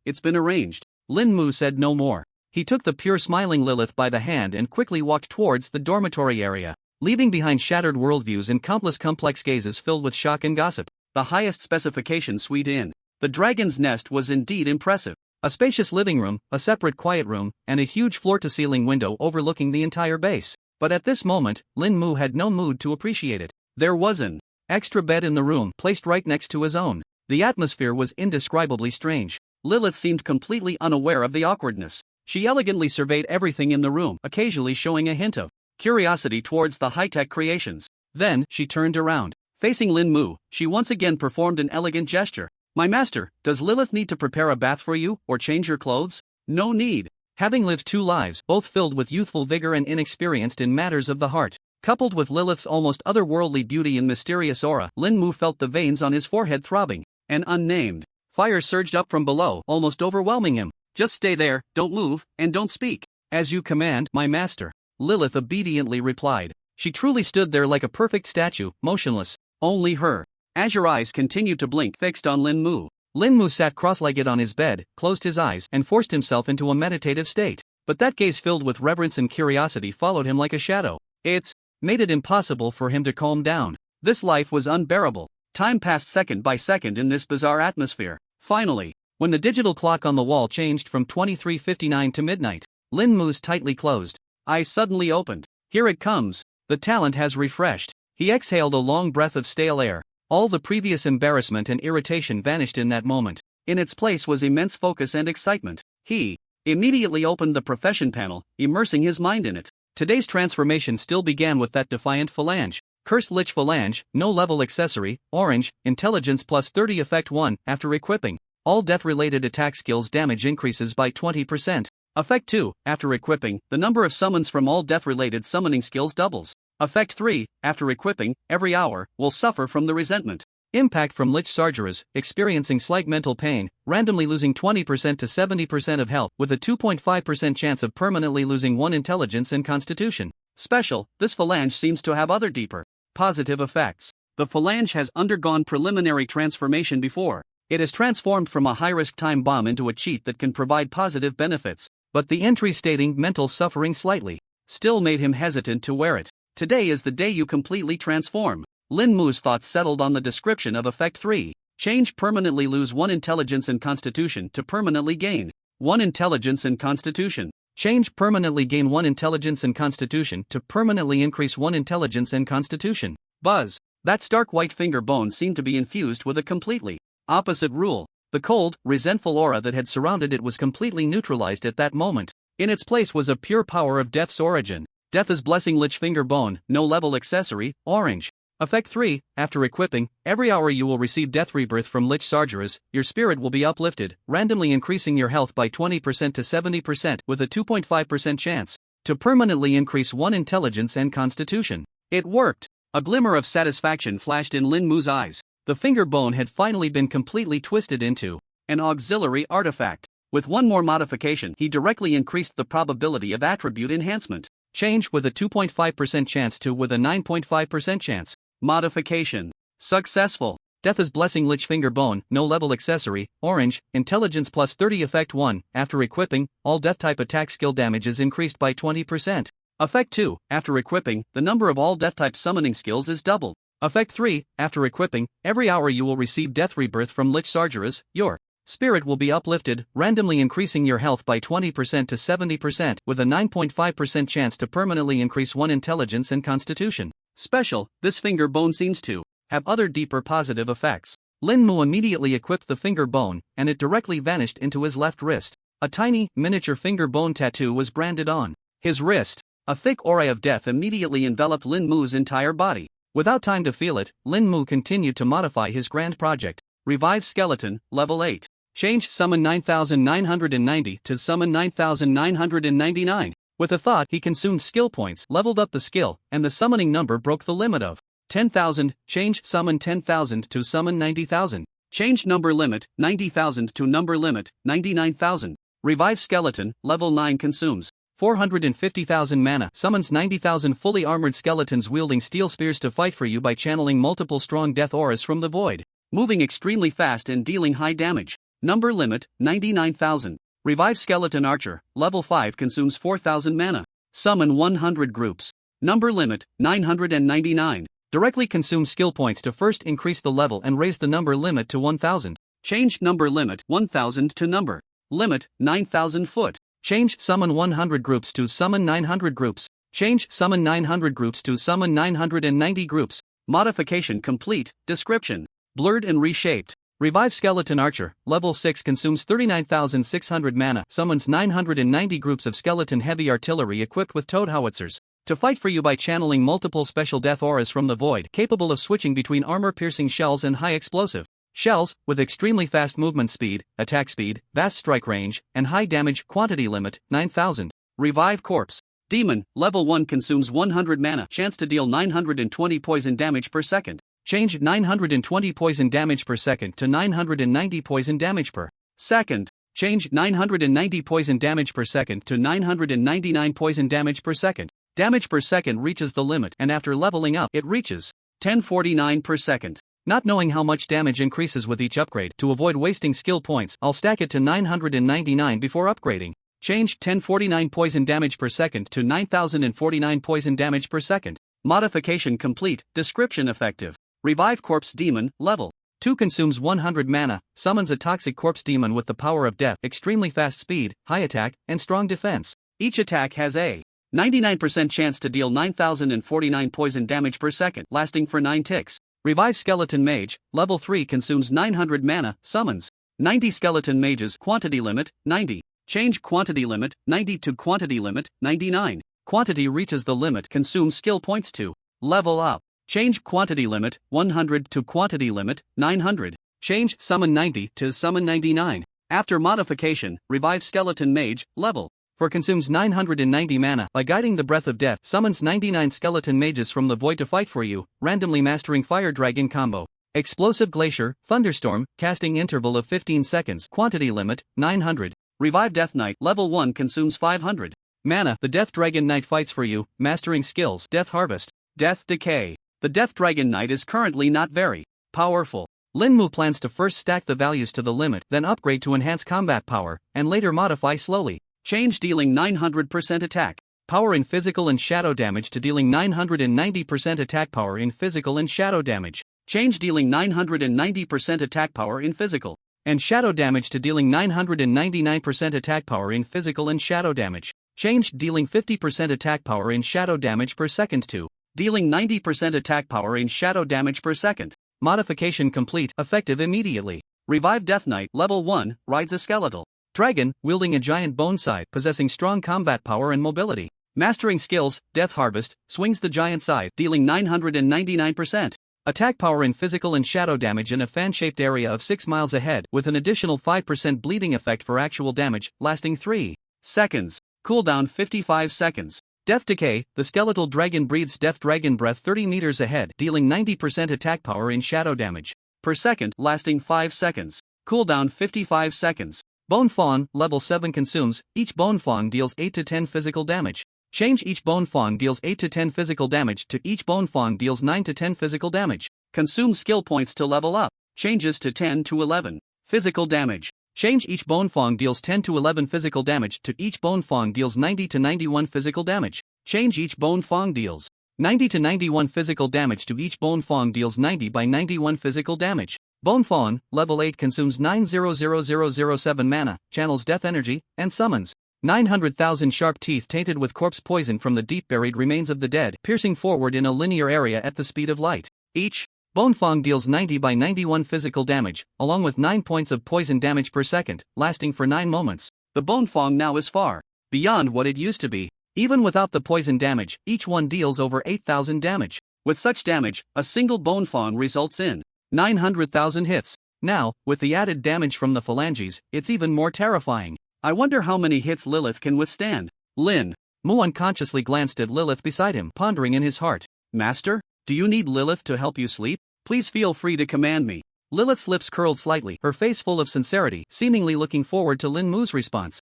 it's been arranged. Lin Mu said no more. He took the pure smiling Lilith by the hand and quickly walked towards the dormitory area, leaving behind shattered worldviews and countless complex gazes filled with shock and gossip. The highest specification suite in the dragon's nest was indeed impressive. A spacious living room, a separate quiet room, and a huge floor-to-ceiling window overlooking the entire base. But at this moment, Lin Mu had no mood to appreciate it. There was an extra bed in the room, placed right next to his own. The atmosphere was indescribably strange. Lilith seemed completely unaware of the awkwardness. She elegantly surveyed everything in the room, occasionally showing a hint of curiosity towards the high-tech creations. Then, she turned around. Facing Lin Mu, she once again performed an elegant gesture. My master, does Lilith need to prepare a bath for you, or change your clothes? No need. Having lived 2 lives, both filled with youthful vigor and inexperienced in matters of the heart, coupled with Lilith's almost otherworldly beauty and mysterious aura, Lin Mu felt the veins on his forehead throbbing. An unnamed fire surged up from below, almost overwhelming him. Just stay there, don't move, and don't speak. As you command, my master. Lilith obediently replied. She truly stood there like a perfect statue, motionless. Only her azure eyes continued to blink, fixed on Lin Mu. Lin Mu sat cross-legged on his bed, closed his eyes, and forced himself into a meditative state. But that gaze filled with reverence and curiosity followed him like a shadow. It made it impossible for him to calm down. This life was unbearable. Time passed second by second in this bizarre atmosphere. Finally, when the digital clock on the wall changed from 23:59 to midnight, Lin Mu's tightly closed eyes suddenly opened. Here it comes. The talent has refreshed. He exhaled a long breath of stale air. All the previous embarrassment and irritation vanished in that moment. In its place was immense focus and excitement. He immediately opened the profession panel, immersing his mind in it. Today's transformation still began with that defiant phalange. Cursed Lich Phalange, no level accessory, orange, intelligence plus 30 effect 1, after equipping. All death-related attack skills damage increases by 20%. Effect 2, after equipping, the number of summons from all death-related summoning skills doubles. Effect 3, after equipping, every hour, will suffer from the resentment. Impact from Lich Sargeras, experiencing slight mental pain, randomly losing 20% to 70% of health, with a 2.5% chance of permanently losing 1 intelligence and constitution. Special, this phalange seems to have other deeper, positive effects. The phalange has undergone preliminary transformation before. It has transformed from a high-risk time bomb into a cheat that can provide positive benefits, but the entry stating mental suffering slightly still made him hesitant to wear it. Today is the day you completely transform. Lin Mu's thoughts settled on the description of Effect 3. Change permanently lose 1 intelligence and constitution to permanently gain 1 intelligence and constitution. Change permanently gain 1 intelligence and constitution to permanently increase 1 intelligence and constitution. Buzz. That stark white finger bone seemed to be infused with a completely opposite rule. The cold, resentful aura that had surrounded it was completely neutralized at that moment. In its place was a pure power of Death's origin. Death is Blessing Lich Finger Bone, no level accessory, orange. Effect 3, after equipping, every hour you will receive Death Rebirth from Lich Sargeras, your spirit will be uplifted, randomly increasing your health by 20% to 70% with a 2.5% chance to permanently increase 1 intelligence and constitution. It worked! A glimmer of satisfaction flashed in Lin Mu's eyes. The finger bone had finally been completely twisted into an auxiliary artifact. With one more modification, he directly increased the probability of attribute enhancement. Change with a 2.5% chance to with a 9.5% chance. Modification successful. Death is Blessing Lich Finger Bone, no level accessory, orange, intelligence plus 30. Effect 1, after equipping, all death type attack skill damage is increased by 20%. Effect 2, after equipping, the number of all death type summoning skills is doubled. Effect 3, after equipping, every hour you will receive Death Rebirth from Lich Sargeras, your spirit will be uplifted, randomly increasing your health by 20% to 70% with a 9.5% chance to permanently increase 1 intelligence and constitution. Special, this finger bone seems to have other deeper positive effects. Lin Mu immediately equipped the finger bone, and it directly vanished into his left wrist. A tiny, miniature finger bone tattoo was branded on his wrist. A thick aura of death immediately enveloped Lin Mu's entire body. Without time to feel it, Lin Mu continued to modify his grand project. Revive Skeleton, Level 8. Change Summon 9990 to Summon 9999. With a thought, he consumed skill points, leveled up the skill, and the summoning number broke the limit of 10,000. Change Summon 10,000 to Summon 90,000. Change number limit 90,000 to number limit 99,000. Revive Skeleton, Level 9 consumes 450,000 mana, summons 90,000 fully armored skeletons wielding steel spears to fight for you by channeling multiple strong death auras from the void. Moving extremely fast and dealing high damage. Number limit 99,000. Revive Skeleton Archer, Level 5 consumes 4,000 mana. Summon 100 groups. Number limit 999. Directly consume skill points to first increase the level and raise the number limit to 1,000. Change number limit 1,000 to number limit 9,000 foot. Change Summon 100 groups to Summon 900 groups. Change Summon 900 groups to Summon 990 groups. Modification complete. Description: blurred and reshaped. Revive Skeleton Archer, Level 6 consumes 39,600 mana, summons 990 groups of skeleton heavy artillery equipped with toad howitzers to fight for you by channeling multiple special death auras from the void, capable of switching between armor-piercing shells and high explosive shells, with extremely fast movement speed, attack speed, vast strike range, and high damage. Quantity limit 9,000. Revive Corpse Demon, Level 1 consumes 100 mana, chance to deal 920 poison damage per second. Change 920 poison damage per second to 990 poison damage per second. Change 990 poison damage per second to 999 poison damage per second. Damage per second reaches the limit, and after leveling up, it reaches 1049 per second. Not knowing how much damage increases with each upgrade, to avoid wasting skill points, I'll stack it to 999 before upgrading. Change 1049 poison damage per second to 9049 poison damage per second. Modification complete. Description effective. Revive Corpse Demon, Level 2 consumes 100 mana, summons a toxic corpse demon with the power of death, extremely fast speed, high attack, and strong defense. Each attack has a 99% chance to deal 9049 poison damage per second, lasting for 9 ticks. Revive Skeleton Mage, Level 3 consumes 900 mana, summons 90 skeleton mages. Quantity limit 90. Change quantity limit 90 to quantity limit 99. Quantity reaches the limit, consume skill points to level up. Change quantity limit 100 to quantity limit 900. Change Summon 90 to Summon 99. After modification, revive Skeleton Mage, level 4 consumes 990 mana. By guiding the Breath of Death, summons 99 skeleton mages from the void to fight for you, randomly mastering Fire Dragon combo. Explosive Glacier, Thunderstorm, casting interval of 15 seconds, quantity limit, 900. Revive Death Knight, level 1 consumes 500 mana. The Death Dragon Knight fights for you, mastering skills, Death Harvest, Death Decay. The Death Dragon Knight is currently not very powerful. Lin Mu plans to first stack the values to the limit, then upgrade to enhance combat power, and later modify slowly. Change dealing 900% attack power in physical and shadow damage to dealing 990% attack power in physical and shadow damage. Change dealing 990% attack power in physical and shadow damage to dealing 999% attack power in physical and shadow damage. Change dealing 50% attack power in shadow damage per second to dealing 90% attack power in shadow damage per second. Modification complete, effective immediately. Revive Death Knight, level 1, rides a skeletal dragon, wielding a giant bone scythe, possessing strong combat power and mobility. Mastering skills, Death Harvest, swings the giant scythe, dealing 999% attack power in physical and shadow damage in a fan-shaped area of 6 miles ahead, with an additional 5% bleeding effect for actual damage, lasting 3 seconds. Cooldown 55 seconds. Death Decay, the skeletal dragon breathes Death Dragon Breath 30 meters ahead, dealing 90% attack power in shadow damage per second, lasting 5 seconds. Cooldown 55 seconds. Bone Fawn, level 7 consumes, each Bone Fawn deals 8 to 10 physical damage. Change each Bone Fawn deals 8 to 10 physical damage to each Bone Fawn deals 9 to 10 physical damage. Consume skill points to level up. Changes to 10 to 11 physical damage. Change each Bone Fawn deals 10 to 11 physical damage to each Bone Fawn deals 90 to 91 physical damage. Change each Bone Fawn deals 90 to 91 physical damage to each Bone Fawn deals 90 by 91 physical damage. Bone Fawn, level 8 consumes 900007 mana, channels death energy, and summons 900,000 sharp teeth tainted with corpse poison from the deep buried remains of the dead, piercing forward in a linear area at the speed of light. Each Bone Fawn deals 90 by 91 physical damage, along with 9 points of poison damage per second, lasting for 9 moments. The Bone Fawn now is far beyond what it used to be. Even without the poison damage, each one deals over 8,000 damage. With such damage, a single Bone Fawn results in 900,000 hits. Now, with the added damage from the phalanges, it's even more terrifying. I wonder how many hits Lilith can withstand. Lin Mu unconsciously glanced at Lilith beside him, pondering in his heart. Master, do you need Lilith to help you sleep? Please feel free to command me. Lilith's lips curled slightly, her face full of sincerity, seemingly looking forward to Lin Mu's response.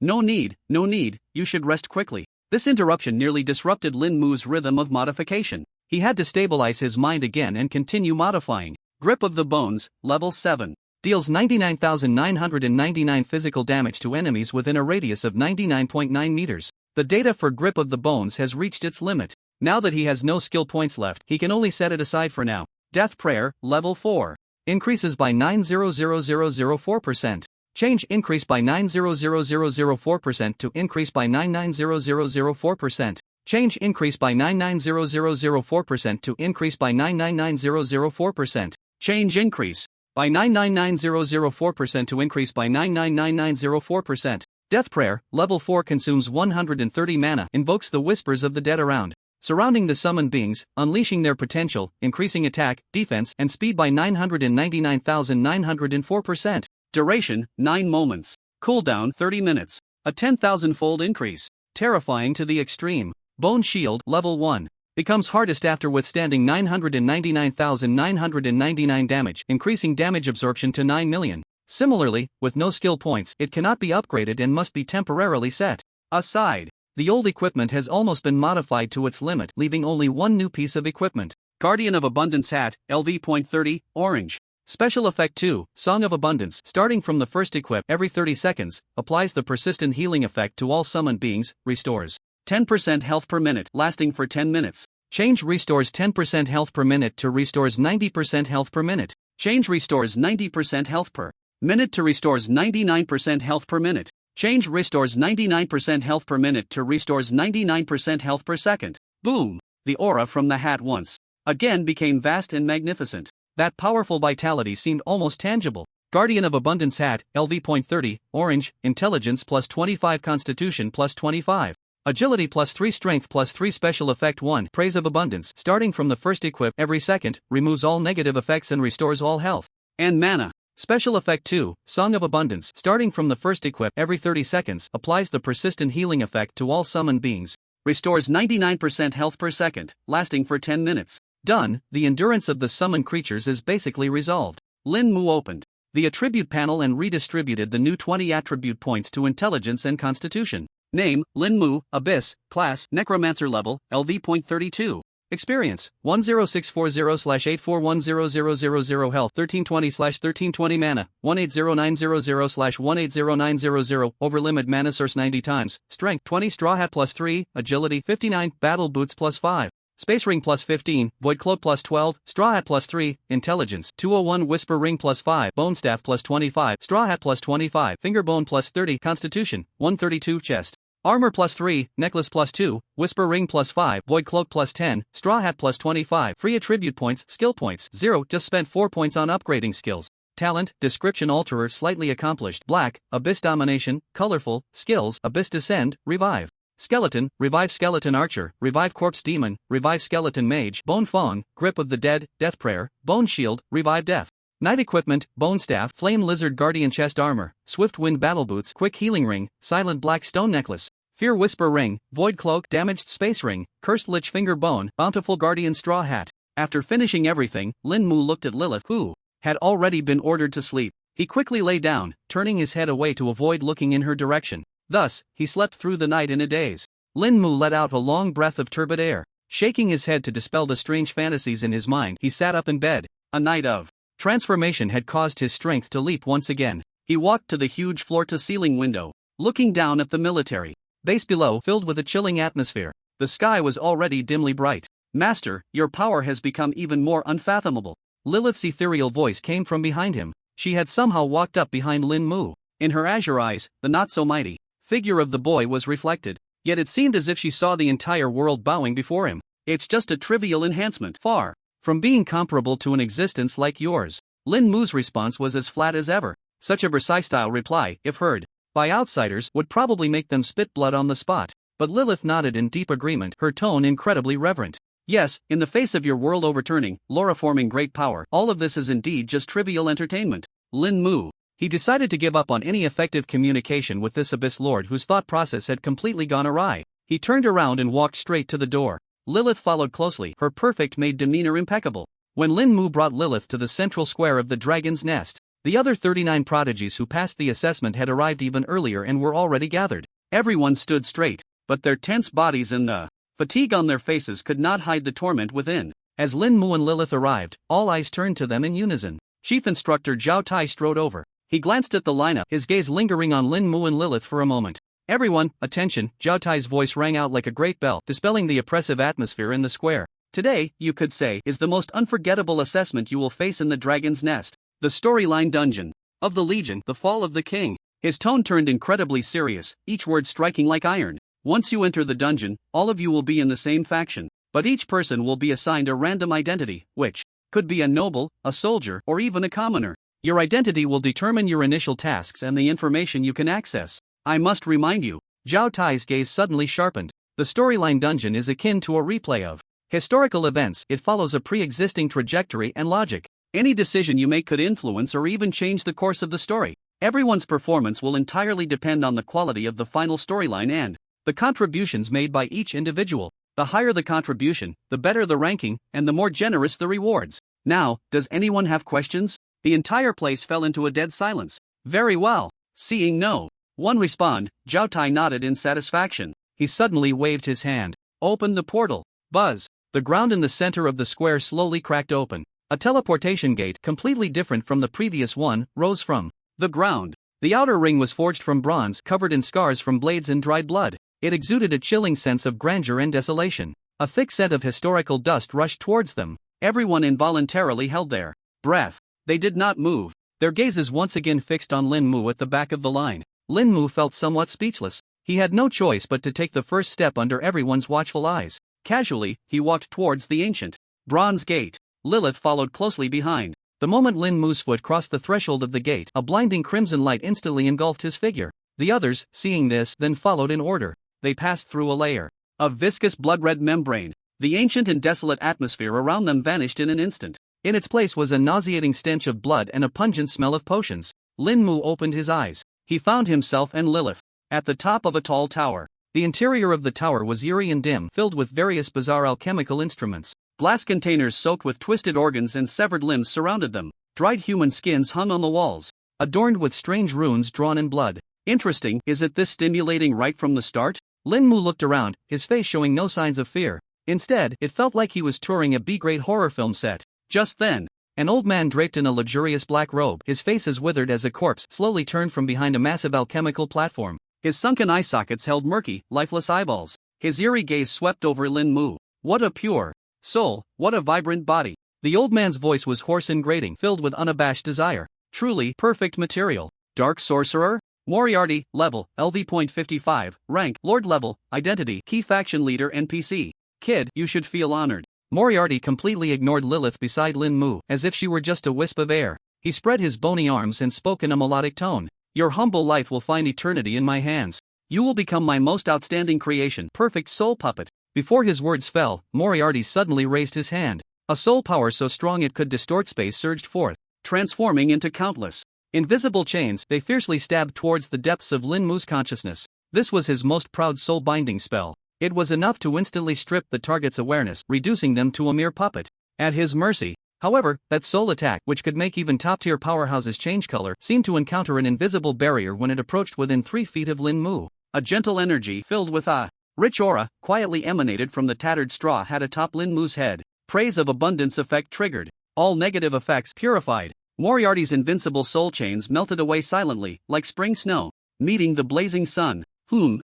No need, you should rest quickly. This interruption nearly disrupted Lin Mu's rhythm of modification. He had to stabilize his mind again and continue modifying. Grip of the Bones, level 7. Deals 99,999 physical damage to enemies within a radius of 99.9 meters. The data for Grip of the Bones has reached its limit. Now that he has no skill points left, he can only set it aside for now. Death Prayer, level 4. Increases by 900,004%. Change increase by 900,004% to increase by 990,004%. Change increase by 990,004% to increase by 999,004%. Change increase by 999,004% to increase by 999,004%. Death Prayer, level 4 consumes 130 mana, invokes the whispers of the dead around, surrounding the summoned beings, unleashing their potential, increasing attack, defense, and speed by 999,904%. Duration, 9 moments. Cooldown, 30 minutes. A 10,000-fold increase. Terrifying to the extreme. Bone Shield, level 1. Becomes hardest after withstanding 999,999 damage, increasing damage absorption to 9 million. Similarly, with no skill points, it cannot be upgraded and must be temporarily set aside. The old equipment has almost been modified to its limit, leaving only one new piece of equipment. Guardian of Abundance Hat, LV.30, orange. Special Effect 2, Song of Abundance. Starting from the first equip, every 30 seconds, applies the persistent healing effect to all summoned beings, restores 10% health per minute, lasting for 10 minutes. Change restores 10% health per minute to restores 90% health per minute. Change restores 90% health per minute to restores 99% health per minute. Change restores 99% health per minute to restores 99% health per second. Boom! The aura from the hat once again became vast and magnificent. That powerful vitality seemed almost tangible. Guardian of Abundance Hat, LV.30, orange, intelligence plus 25 constitution plus 25. Agility plus 3 strength plus 3 special effect 1 praise of abundance. Starting from the first equip every second, removes all negative effects and restores all health. and mana. Special Effect 2, Song of Abundance. Starting from the first equip every 30 seconds, applies the persistent healing effect to all summoned beings. Restores 99% health per second, lasting for 10 minutes. Done, the endurance of the summoned creatures is basically resolved. Lin Mu opened the attribute panel and redistributed the new 20 attribute points to intelligence and constitution. Name, Lin Mu, Abyss, Class, Necromancer Level, LV.32. Experience, 10640/84100000. Health, 1320/1320. Mana, 180900/180900. Over limit mana source 90 times. Strength, 20. Straw Hat plus 3, Agility, 59. Battle Boots plus 5. Space Ring plus 15, Void Cloak plus 12, Straw Hat plus 3, Intelligence, 201. Whisper Ring plus 5, Bone Staff plus 25, Straw Hat plus 25, Finger Bone plus 30, Constitution, 132. Chest, Armor plus 3, Necklace plus 2, Whisper Ring plus 5, Void Cloak plus 10, Straw Hat plus 25. Free attribute points, skill points, 0. Just spent 4 points on upgrading skills. Talent, Description Alterer slightly accomplished. Black, Abyss Domination, Colorful, Skills, Abyss Descend, Revive. Skeleton, Revive Skeleton Archer, Revive Corpse Demon, Revive Skeleton Mage, Bone Fawn, Grip of the Dead, Death Prayer, Bone Shield, Revive Death. Night Equipment, Bone Staff, Flame Lizard Guardian Chest Armor, Swift Wind Battle Boots, Quick Healing Ring, Silent Black Stone Necklace, Fear Whisper Ring, Void Cloak, Damaged Space Ring, Cursed Lich Finger Bone, Bountiful Guardian Straw Hat. After finishing everything, Lin Mu looked at Lilith, who had already been ordered to sleep. He quickly lay down, turning his head away to avoid looking in her direction. Thus, he slept through the night in a daze. Lin Mu let out a long breath of turbid air. Shaking his head to dispel the strange fantasies in his mind, he sat up in bed. A night of transformation had caused his strength to leap once again. He walked to the huge floor-to-ceiling window, looking down at the military base below, filled with a chilling atmosphere. The sky was already dimly bright. Master, your power has become even more unfathomable. Lilith's ethereal voice came from behind him. She had somehow walked up behind Lin Mu. In her azure eyes, the not-so-mighty figure of the boy was reflected. Yet it seemed as if she saw the entire world bowing before him. It's just a trivial enhancement, far from being comparable to an existence like yours. Lin Mu's response was as flat as ever. Such a Versailles-style reply, if heard by outsiders, would probably make them spit blood on the spot. But Lilith nodded in deep agreement, her tone incredibly reverent. Yes, in the face of your world overturning, Laura-forming great power, all of this is indeed just trivial entertainment. Lin Mu. He decided to give up on any effective communication with this Abyss Lord whose thought process had completely gone awry. He turned around and walked straight to the door. Lilith followed closely, her perfect maid demeanor impeccable. When Lin Mu brought Lilith to the central square of the Dragon's Nest, the other 39 prodigies who passed the assessment had arrived even earlier and were already gathered. Everyone stood straight, but their tense bodies and the fatigue on their faces could not hide the torment within. As Lin Mu and Lilith arrived, all eyes turned to them in unison. Chief Instructor Zhao Tai strode over. He glanced at the lineup, his gaze lingering on Lin Mu and Lilith for a moment. Everyone, attention, Zhao Tai's voice rang out like a great bell, dispelling the oppressive atmosphere in the square. Today, you could say, is the most unforgettable assessment you will face in the Dragon's Nest. The storyline dungeon of the Legion, the fall of the king. His tone turned incredibly serious, each word striking like iron. Once you enter the dungeon, all of you will be in the same faction, but each person will be assigned a random identity, which could be a noble, a soldier, or even a commoner. Your identity will determine your initial tasks and the information you can access. I must remind you, Zhao Tai's gaze suddenly sharpened. The storyline dungeon is akin to a replay of historical events. It follows a pre-existing trajectory and logic. Any decision you make could influence or even change the course of the story. Everyone's performance will entirely depend on the quality of the final storyline and the contributions made by each individual. The higher the contribution, the better the ranking, and the more generous the rewards. Now, does anyone have questions? The entire place fell into a dead silence. Very well. Seeing no one respond, Zhao Tai nodded in satisfaction. He suddenly waved his hand. Open the portal. Buzz. The ground in the center of the square slowly cracked open. A teleportation gate, completely different from the previous one, rose from the ground. The outer ring was forged from bronze, covered in scars from blades and dried blood. It exuded a chilling sense of grandeur and desolation. A thick scent of historical dust rushed towards them. Everyone involuntarily held their breath. They did not move. Their gazes once again fixed on Lin Mu at the back of the line. Lin Mu felt somewhat speechless. He had no choice but to take the first step under everyone's watchful eyes. Casually, he walked towards the ancient bronze gate. Lilith followed closely behind. The moment Lin Mu's foot crossed the threshold of the gate, a blinding crimson light instantly engulfed his figure. The others, seeing this, then followed in order. They passed through a layer of viscous blood-red membrane. The ancient and desolate atmosphere around them vanished in an instant. In its place was a nauseating stench of blood and a pungent smell of potions. Lin Mu opened his eyes. He found himself and Lilith at the top of a tall tower. The interior of the tower was eerie and dim, filled with various bizarre alchemical instruments. Glass containers soaked with twisted organs and severed limbs surrounded them. Dried human skins hung on the walls, adorned with strange runes drawn in blood. Interesting, is it this stimulating right from the start? Lin Mu looked around, his face showing no signs of fear. Instead, it felt like he was touring a B-grade horror film set. Just then, an old man draped in a luxurious black robe, his face as withered as a corpse, slowly turned from behind a massive alchemical platform. His sunken eye sockets held murky, lifeless eyeballs. His eerie gaze swept over Lin Mu. What a pure soul, what a vibrant body. The old man's voice was hoarse and grating, filled with unabashed desire. Truly perfect material. Dark Sorcerer? Moriarty, level, LV.55, rank, Lord level, identity, key faction leader NPC. Kid, you should feel honored. Moriarty completely ignored Lilith beside Lin Mu, as if she were just a wisp of air. He spread his bony arms and spoke in a melodic tone. Your humble life will find eternity in my hands. You will become my most outstanding creation, perfect soul puppet. Before his words fell, Moriarty suddenly raised his hand. A soul power so strong it could distort space surged forth, transforming into countless invisible chains. They fiercely stabbed towards the depths of Lin Mu's consciousness. This was his most proud soul-binding spell. It was enough to instantly strip the target's awareness, reducing them to a mere puppet. At his mercy. However, that soul attack, which could make even top-tier powerhouses change color, seemed to encounter an invisible barrier when it approached within 3 feet of Lin Mu. A gentle energy filled with a rich aura quietly emanated from the tattered straw hat atop Lin Mu's head. Praise of abundance effect triggered. All negative effects purified. Moriarty's invincible soul chains melted away silently, like spring snow, meeting the blazing sun.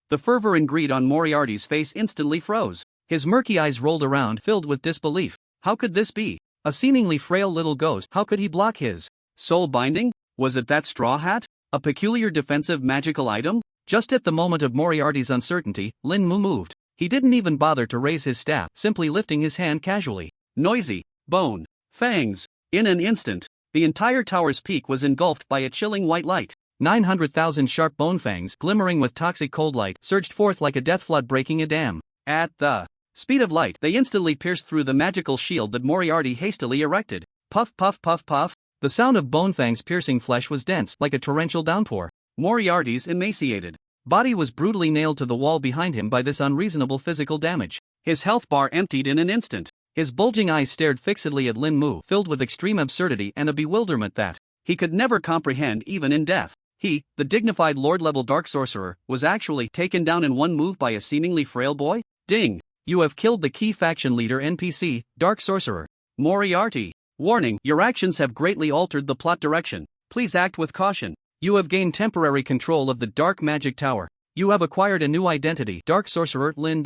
The fervor and greed on Moriarty's face instantly froze. His murky eyes rolled around, filled with disbelief. How could this be? A seemingly frail little ghost, how could he block his soul binding? Was it that straw hat? A peculiar defensive magical item? Just at the moment of Moriarty's uncertainty, Lin Mu moved. He didn't even bother to raise his staff, simply lifting his hand casually. Noisy. Bone. Fangs. In an instant, the entire tower's peak was engulfed by a chilling white light. 900,000 sharp bone fangs, glimmering with toxic cold light, surged forth like a death flood breaking a dam. At the speed of light, they instantly pierced through the magical shield that Moriarty hastily erected. Puff puff puff puff. The sound of bone fangs piercing flesh was dense, like a torrential downpour. Moriarty's emaciated body was brutally nailed to the wall behind him by this unreasonable physical damage. His health bar emptied in an instant. His bulging eyes stared fixedly at Lin Mu, filled with extreme absurdity and a bewilderment that he could never comprehend even in death. He, the dignified Lord-level Dark Sorcerer, was actually taken down in one move by a seemingly frail boy? Ding! You have killed the key faction leader NPC, Dark Sorcerer. Moriarty. Warning, your actions have greatly altered the plot direction. Please act with caution. You have gained temporary control of the Dark Magic Tower. You have acquired a new identity, Dark Sorcerer Lin.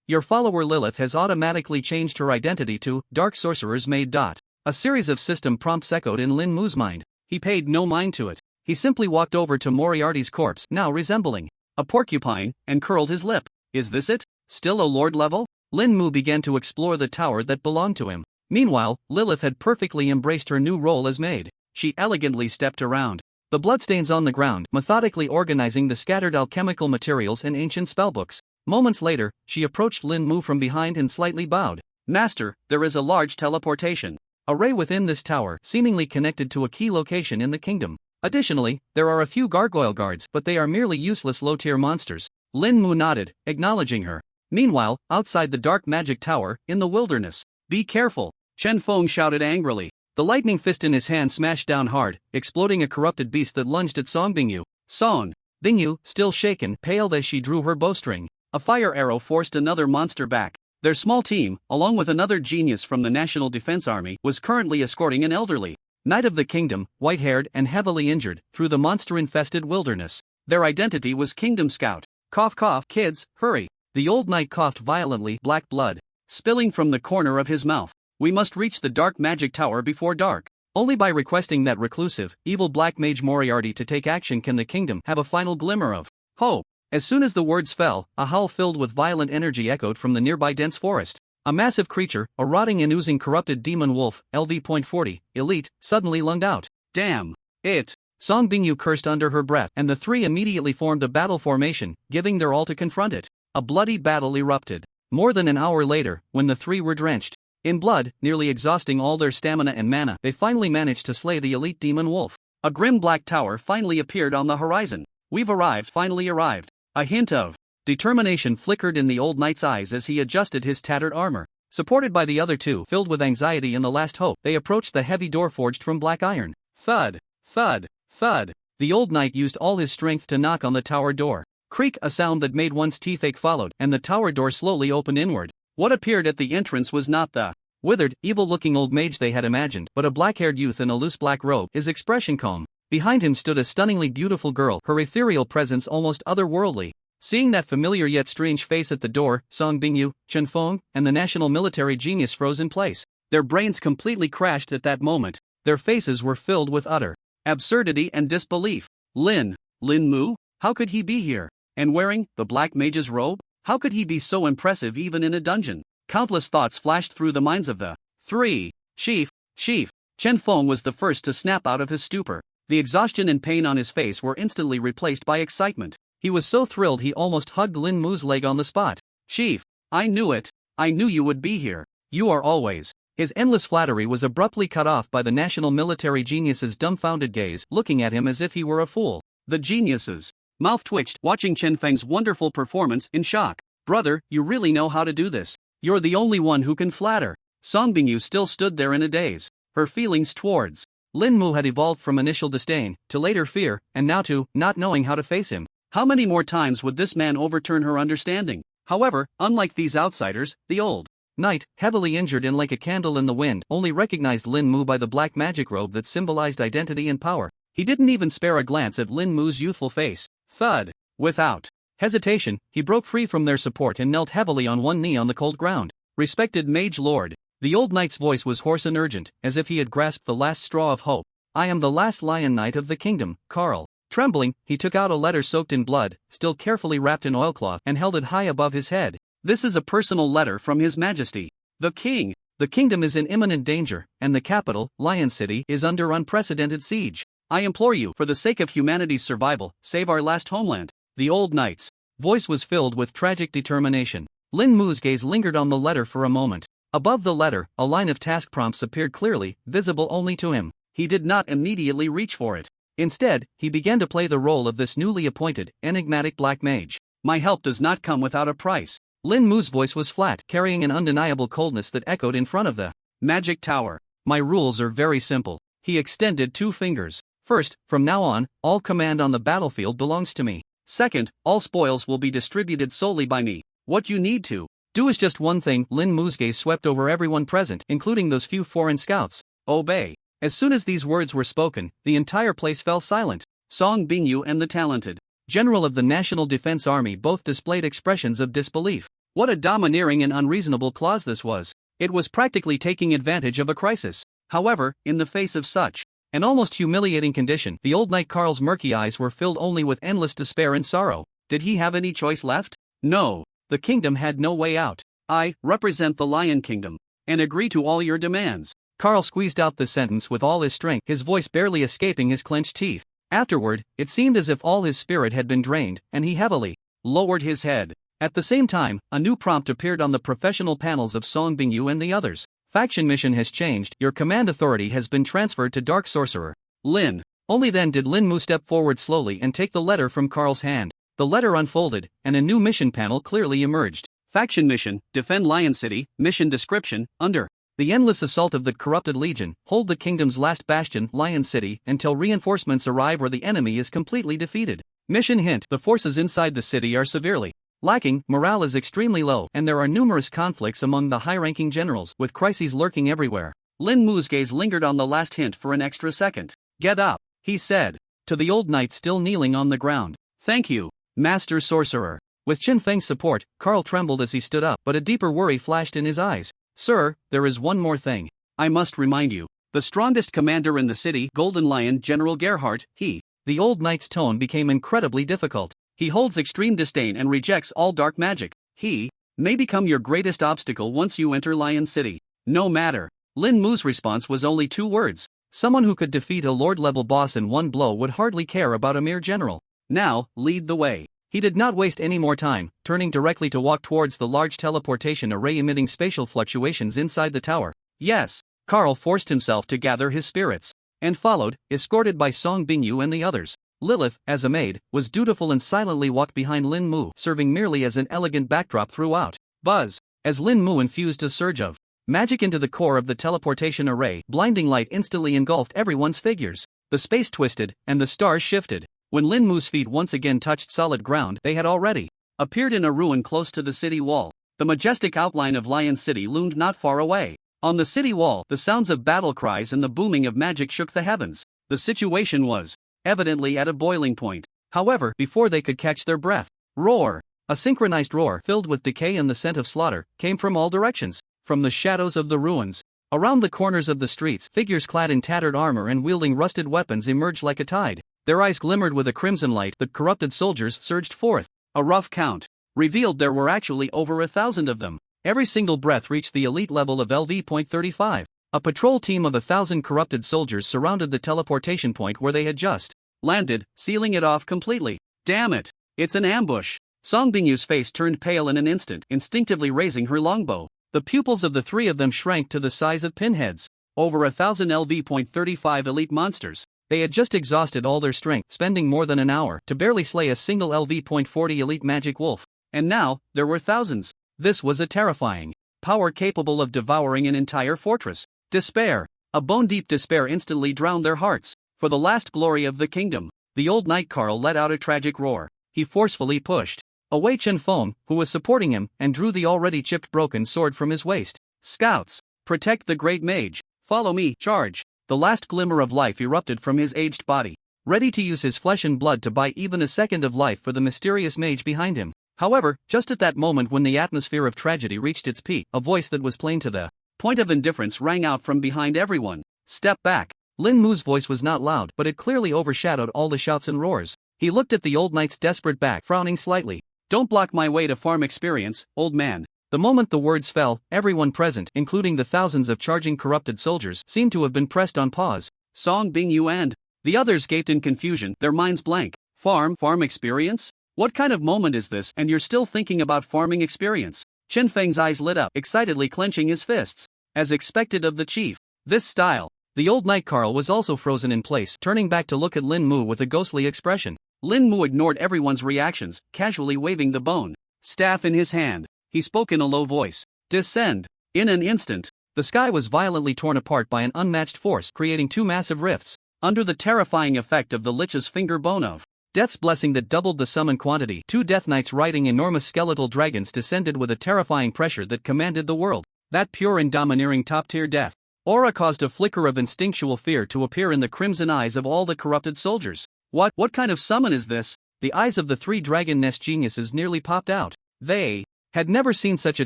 Your follower Lilith has automatically changed her identity to Dark Sorcerer's Maid. A series of system prompts echoed in Lin Mu's mind. He paid no mind to it. He simply walked over to Moriarty's corpse, now resembling a porcupine, and curled his lip. Is this it? Still a lord level? Lin Mu began to explore the tower that belonged to him. Meanwhile, Lilith had perfectly embraced her new role as maid. She elegantly stepped around the bloodstains on the ground, methodically organizing the scattered alchemical materials and ancient spellbooks. Moments later, she approached Lin Mu from behind and slightly bowed. Master, there is a large teleportation array within this tower, seemingly connected to a key location in the kingdom. Additionally, there are a few gargoyle guards, but they are merely useless low-tier monsters. Lin Mu nodded, acknowledging her. Meanwhile, outside the dark magic tower, in the wilderness. Be careful, Chen Feng shouted angrily. The lightning fist in his hand smashed down hard, exploding a corrupted beast that lunged at Song Bingyu. Song Bingyu, still shaken, paled as she drew her bowstring. A fire arrow forced another monster back. Their small team, along with another genius from the National Defense Army, was currently escorting an elderly knight of the kingdom, white-haired and heavily injured, through the monster-infested wilderness. Their identity was Kingdom Scout. Cough cough, kids, hurry. The old knight coughed violently, black blood spilling from the corner of his mouth. We must reach the dark magic tower before dark. Only by requesting that reclusive, evil black mage Moriarty to take action can the kingdom have a final glimmer of hope. As soon as the words fell, a howl filled with violent energy echoed from the nearby dense forest. A massive creature, a rotting and oozing corrupted demon wolf, LV.40, elite, suddenly lunged out. Damn it! Song Bingyu cursed under her breath, and the three immediately formed a battle formation, giving their all to confront it. A bloody battle erupted. More than an hour later, when the three were drenched In blood, nearly exhausting all their stamina and mana, they finally managed to slay the elite demon wolf. A grim black tower finally appeared on the horizon. We've arrived, finally arrived. A hint of determination flickered in the old knight's eyes as he adjusted his tattered armor. Supported by the other two, filled with anxiety and the last hope, they approached the heavy door forged from black iron. Thud, thud, thud. The old knight used all his strength to knock on the tower door. Creak, a sound that made one's teeth ache followed, and the tower door slowly opened inward. What appeared at the entrance was not the withered, evil-looking old mage they had imagined, but a black-haired youth in a loose black robe, his expression calm. Behind him stood a stunningly beautiful girl, her ethereal presence almost otherworldly. Seeing that familiar yet strange face at the door, Song Bingyu, Chen Feng, and the national military genius froze in place. Their brains completely crashed at that moment. Their faces were filled with utter absurdity and disbelief. Lin Mu? How could he be here? And wearing the black mage's robe? How could he be so impressive even in a dungeon? Countless thoughts flashed through the minds of the three. Chief. Chen Feng was the first to snap out of his stupor. The exhaustion and pain on his face were instantly replaced by excitement. He was so thrilled he almost hugged Lin Mu's leg on the spot. Chief, I knew it. I knew you would be here. You are always. His endless flattery was abruptly cut off by the national military genius's dumbfounded gaze, looking at him as if he were a fool. The genius's mouth twitched, watching Chen Feng's wonderful performance in shock. Brother, you really know how to do this. You're the only one who can flatter. Song Bingyu still stood there in a daze. Her feelings towards Lin Mu had evolved from initial disdain, to later fear, and now to not knowing how to face him. How many more times would this man overturn her understanding? However, unlike these outsiders, the old knight, heavily injured and like a candle in the wind, only recognized Lin Mu by the black magic robe that symbolized identity and power. He didn't even spare a glance at Lin Mu's youthful face. Thud. Without hesitation, he broke free from their support and knelt heavily on one knee on the cold ground. Respected mage lord. The old knight's voice was hoarse and urgent, as if he had grasped the last straw of hope. I am the last lion knight of the kingdom, Carl. Trembling, he took out a letter soaked in blood, still carefully wrapped in oilcloth, and held it high above his head. This is a personal letter from His Majesty, the King. The kingdom is in imminent danger, and the capital, Lion City, is under unprecedented siege. I implore you, for the sake of humanity's survival, save our last homeland. The old knight's voice was filled with tragic determination. Lin Mu's gaze lingered on the letter for a moment. Above the letter, a line of task prompts appeared clearly, visible only to him. He did not immediately reach for it. Instead, he began to play the role of this newly appointed, enigmatic black mage. My help does not come without a price. Lin Mu's voice was flat, carrying an undeniable coldness that echoed in front of the magic tower. My rules are very simple. He extended 2 fingers. First, from now on, all command on the battlefield belongs to me. Second, all spoils will be distributed solely by me. What you need to do is just one thing. Lin Mu's gaze swept over everyone present, including those few foreign scouts. Obey. As soon as these words were spoken, the entire place fell silent. Song Bingyu and the talented general of the National Defense Army both displayed expressions of disbelief. What a domineering and unreasonable clause this was. It was practically taking advantage of a crisis. However, in the face of such an almost humiliating condition, the old knight Carl's murky eyes were filled only with endless despair and sorrow. Did he have any choice left? No. The kingdom had no way out. I represent the Lion Kingdom and agree to all your demands. Carl squeezed out the sentence with all his strength, his voice barely escaping his clenched teeth. Afterward, it seemed as if all his spirit had been drained, and he heavily lowered his head. At the same time, a new prompt appeared on the professional panels of Song Bingyu and the others. Faction mission has changed. Your command authority has been transferred to Dark Sorcerer Lin. Only then did Lin Mu step forward slowly and take the letter from Carl's hand. The letter unfolded, and a new mission panel clearly emerged. Faction mission, defend Lion City. Mission description, under the endless assault of the corrupted legion, hold the kingdom's last bastion, Lion City, until reinforcements arrive or the enemy is completely defeated. Mission hint: the forces inside the city are severely lacking, morale is extremely low, and there are numerous conflicts among the high-ranking generals, with crises lurking everywhere. Lin Mu's gaze lingered on the last hint for an extra second. Get up, he said, to the old knight still kneeling on the ground. Thank you, Master Sorcerer. With Chen Feng's support, Carl trembled as he stood up, but a deeper worry flashed in his eyes. Sir, there is one more thing. I must remind you. The strongest commander in the city, Golden Lion General Gerhardt, he. The old knight's tone became incredibly difficult. He holds extreme disdain and rejects all dark magic. He may become your greatest obstacle once you enter Lion City. No matter. Lin Mu's response was only 2 words. Someone who could defeat a lord-level boss in one blow would hardly care about a mere general. Now, lead the way. He did not waste any more time, turning directly to walk towards the large teleportation array emitting spatial fluctuations inside the tower. Yes, Carl forced himself to gather his spirits, and followed, escorted by Song Bingyu and the others. Lilith, as a maid, was dutiful and silently walked behind Lin Mu, serving merely as an elegant backdrop throughout. Buzz! As Lin Mu infused a surge of magic into the core of the teleportation array, blinding light instantly engulfed everyone's figures. The space twisted, and the stars shifted. When Lin Mu's feet once again touched solid ground, they had already appeared in a ruin close to the city wall. The majestic outline of Lion City loomed not far away. On the city wall, the sounds of battle cries and the booming of magic shook the heavens. The situation was evidently at a boiling point. However, before they could catch their breath, roar! A synchronized roar filled with decay and the scent of slaughter came from all directions. From the shadows of the ruins, around the corners of the streets, figures clad in tattered armor and wielding rusted weapons emerged like a tide. Their eyes glimmered with a crimson light. The corrupted soldiers surged forth. A rough count revealed there were actually over 1,000 of them. Every single breath reached the elite level of LV.35. A patrol team of 1,000 corrupted soldiers surrounded the teleportation point where they had just landed, sealing it off completely. Damn it! It's an ambush! Song Bingyu's face turned pale in an instant, instinctively raising her longbow. The pupils of the three of them shrank to the size of pinheads. Over 1,000 LV.35 elite monsters. They had just exhausted all their strength, spending more than an hour to barely slay a single LV.40 elite magic wolf. And now, there were thousands. This was a terrifying power capable of devouring an entire fortress. Despair. A bone-deep despair instantly drowned their hearts. For the last glory of the kingdom, the old knight Carl let out a tragic roar. He forcefully pushed away Chen Feng, who was supporting him, and drew the already chipped broken sword from his waist. Scouts, protect the great mage. Follow me, charge. The last glimmer of life erupted from his aged body, ready to use his flesh and blood to buy even a second of life for the mysterious mage behind him. However, just at that moment when the atmosphere of tragedy reached its peak, a voice that was plain to the point of indifference rang out from behind everyone. Step back. Lin Mu's voice was not loud, but it clearly overshadowed all the shouts and roars. He looked at the old knight's desperate back, frowning slightly. Don't block my way to farm experience, old man. The moment the words fell, everyone present, including the thousands of charging corrupted soldiers, seemed to have been pressed on pause. Song Bingyu and the others gaped in confusion, their minds blank. Farm experience? What kind of moment is this, and you're still thinking about farming experience? Chen Feng's eyes lit up, excitedly clenching his fists. As expected of the chief. This style. The old knight Carl was also frozen in place, turning back to look at Lin Mu with a ghostly expression. Lin Mu ignored everyone's reactions, casually waving the bone staff in his hand. He spoke in a low voice. Descend. In an instant, the sky was violently torn apart by an unmatched force, creating two massive rifts. Under the terrifying effect of the Lich's finger bone of Death's blessing that doubled the summon quantity, two Death Knights riding enormous skeletal dragons descended with a terrifying pressure that commanded the world. That pure and domineering top-tier death aura caused a flicker of instinctual fear to appear in the crimson eyes of all the corrupted soldiers. What kind of summon is this? The eyes of the three Dragon Nest geniuses nearly popped out. They had never seen such a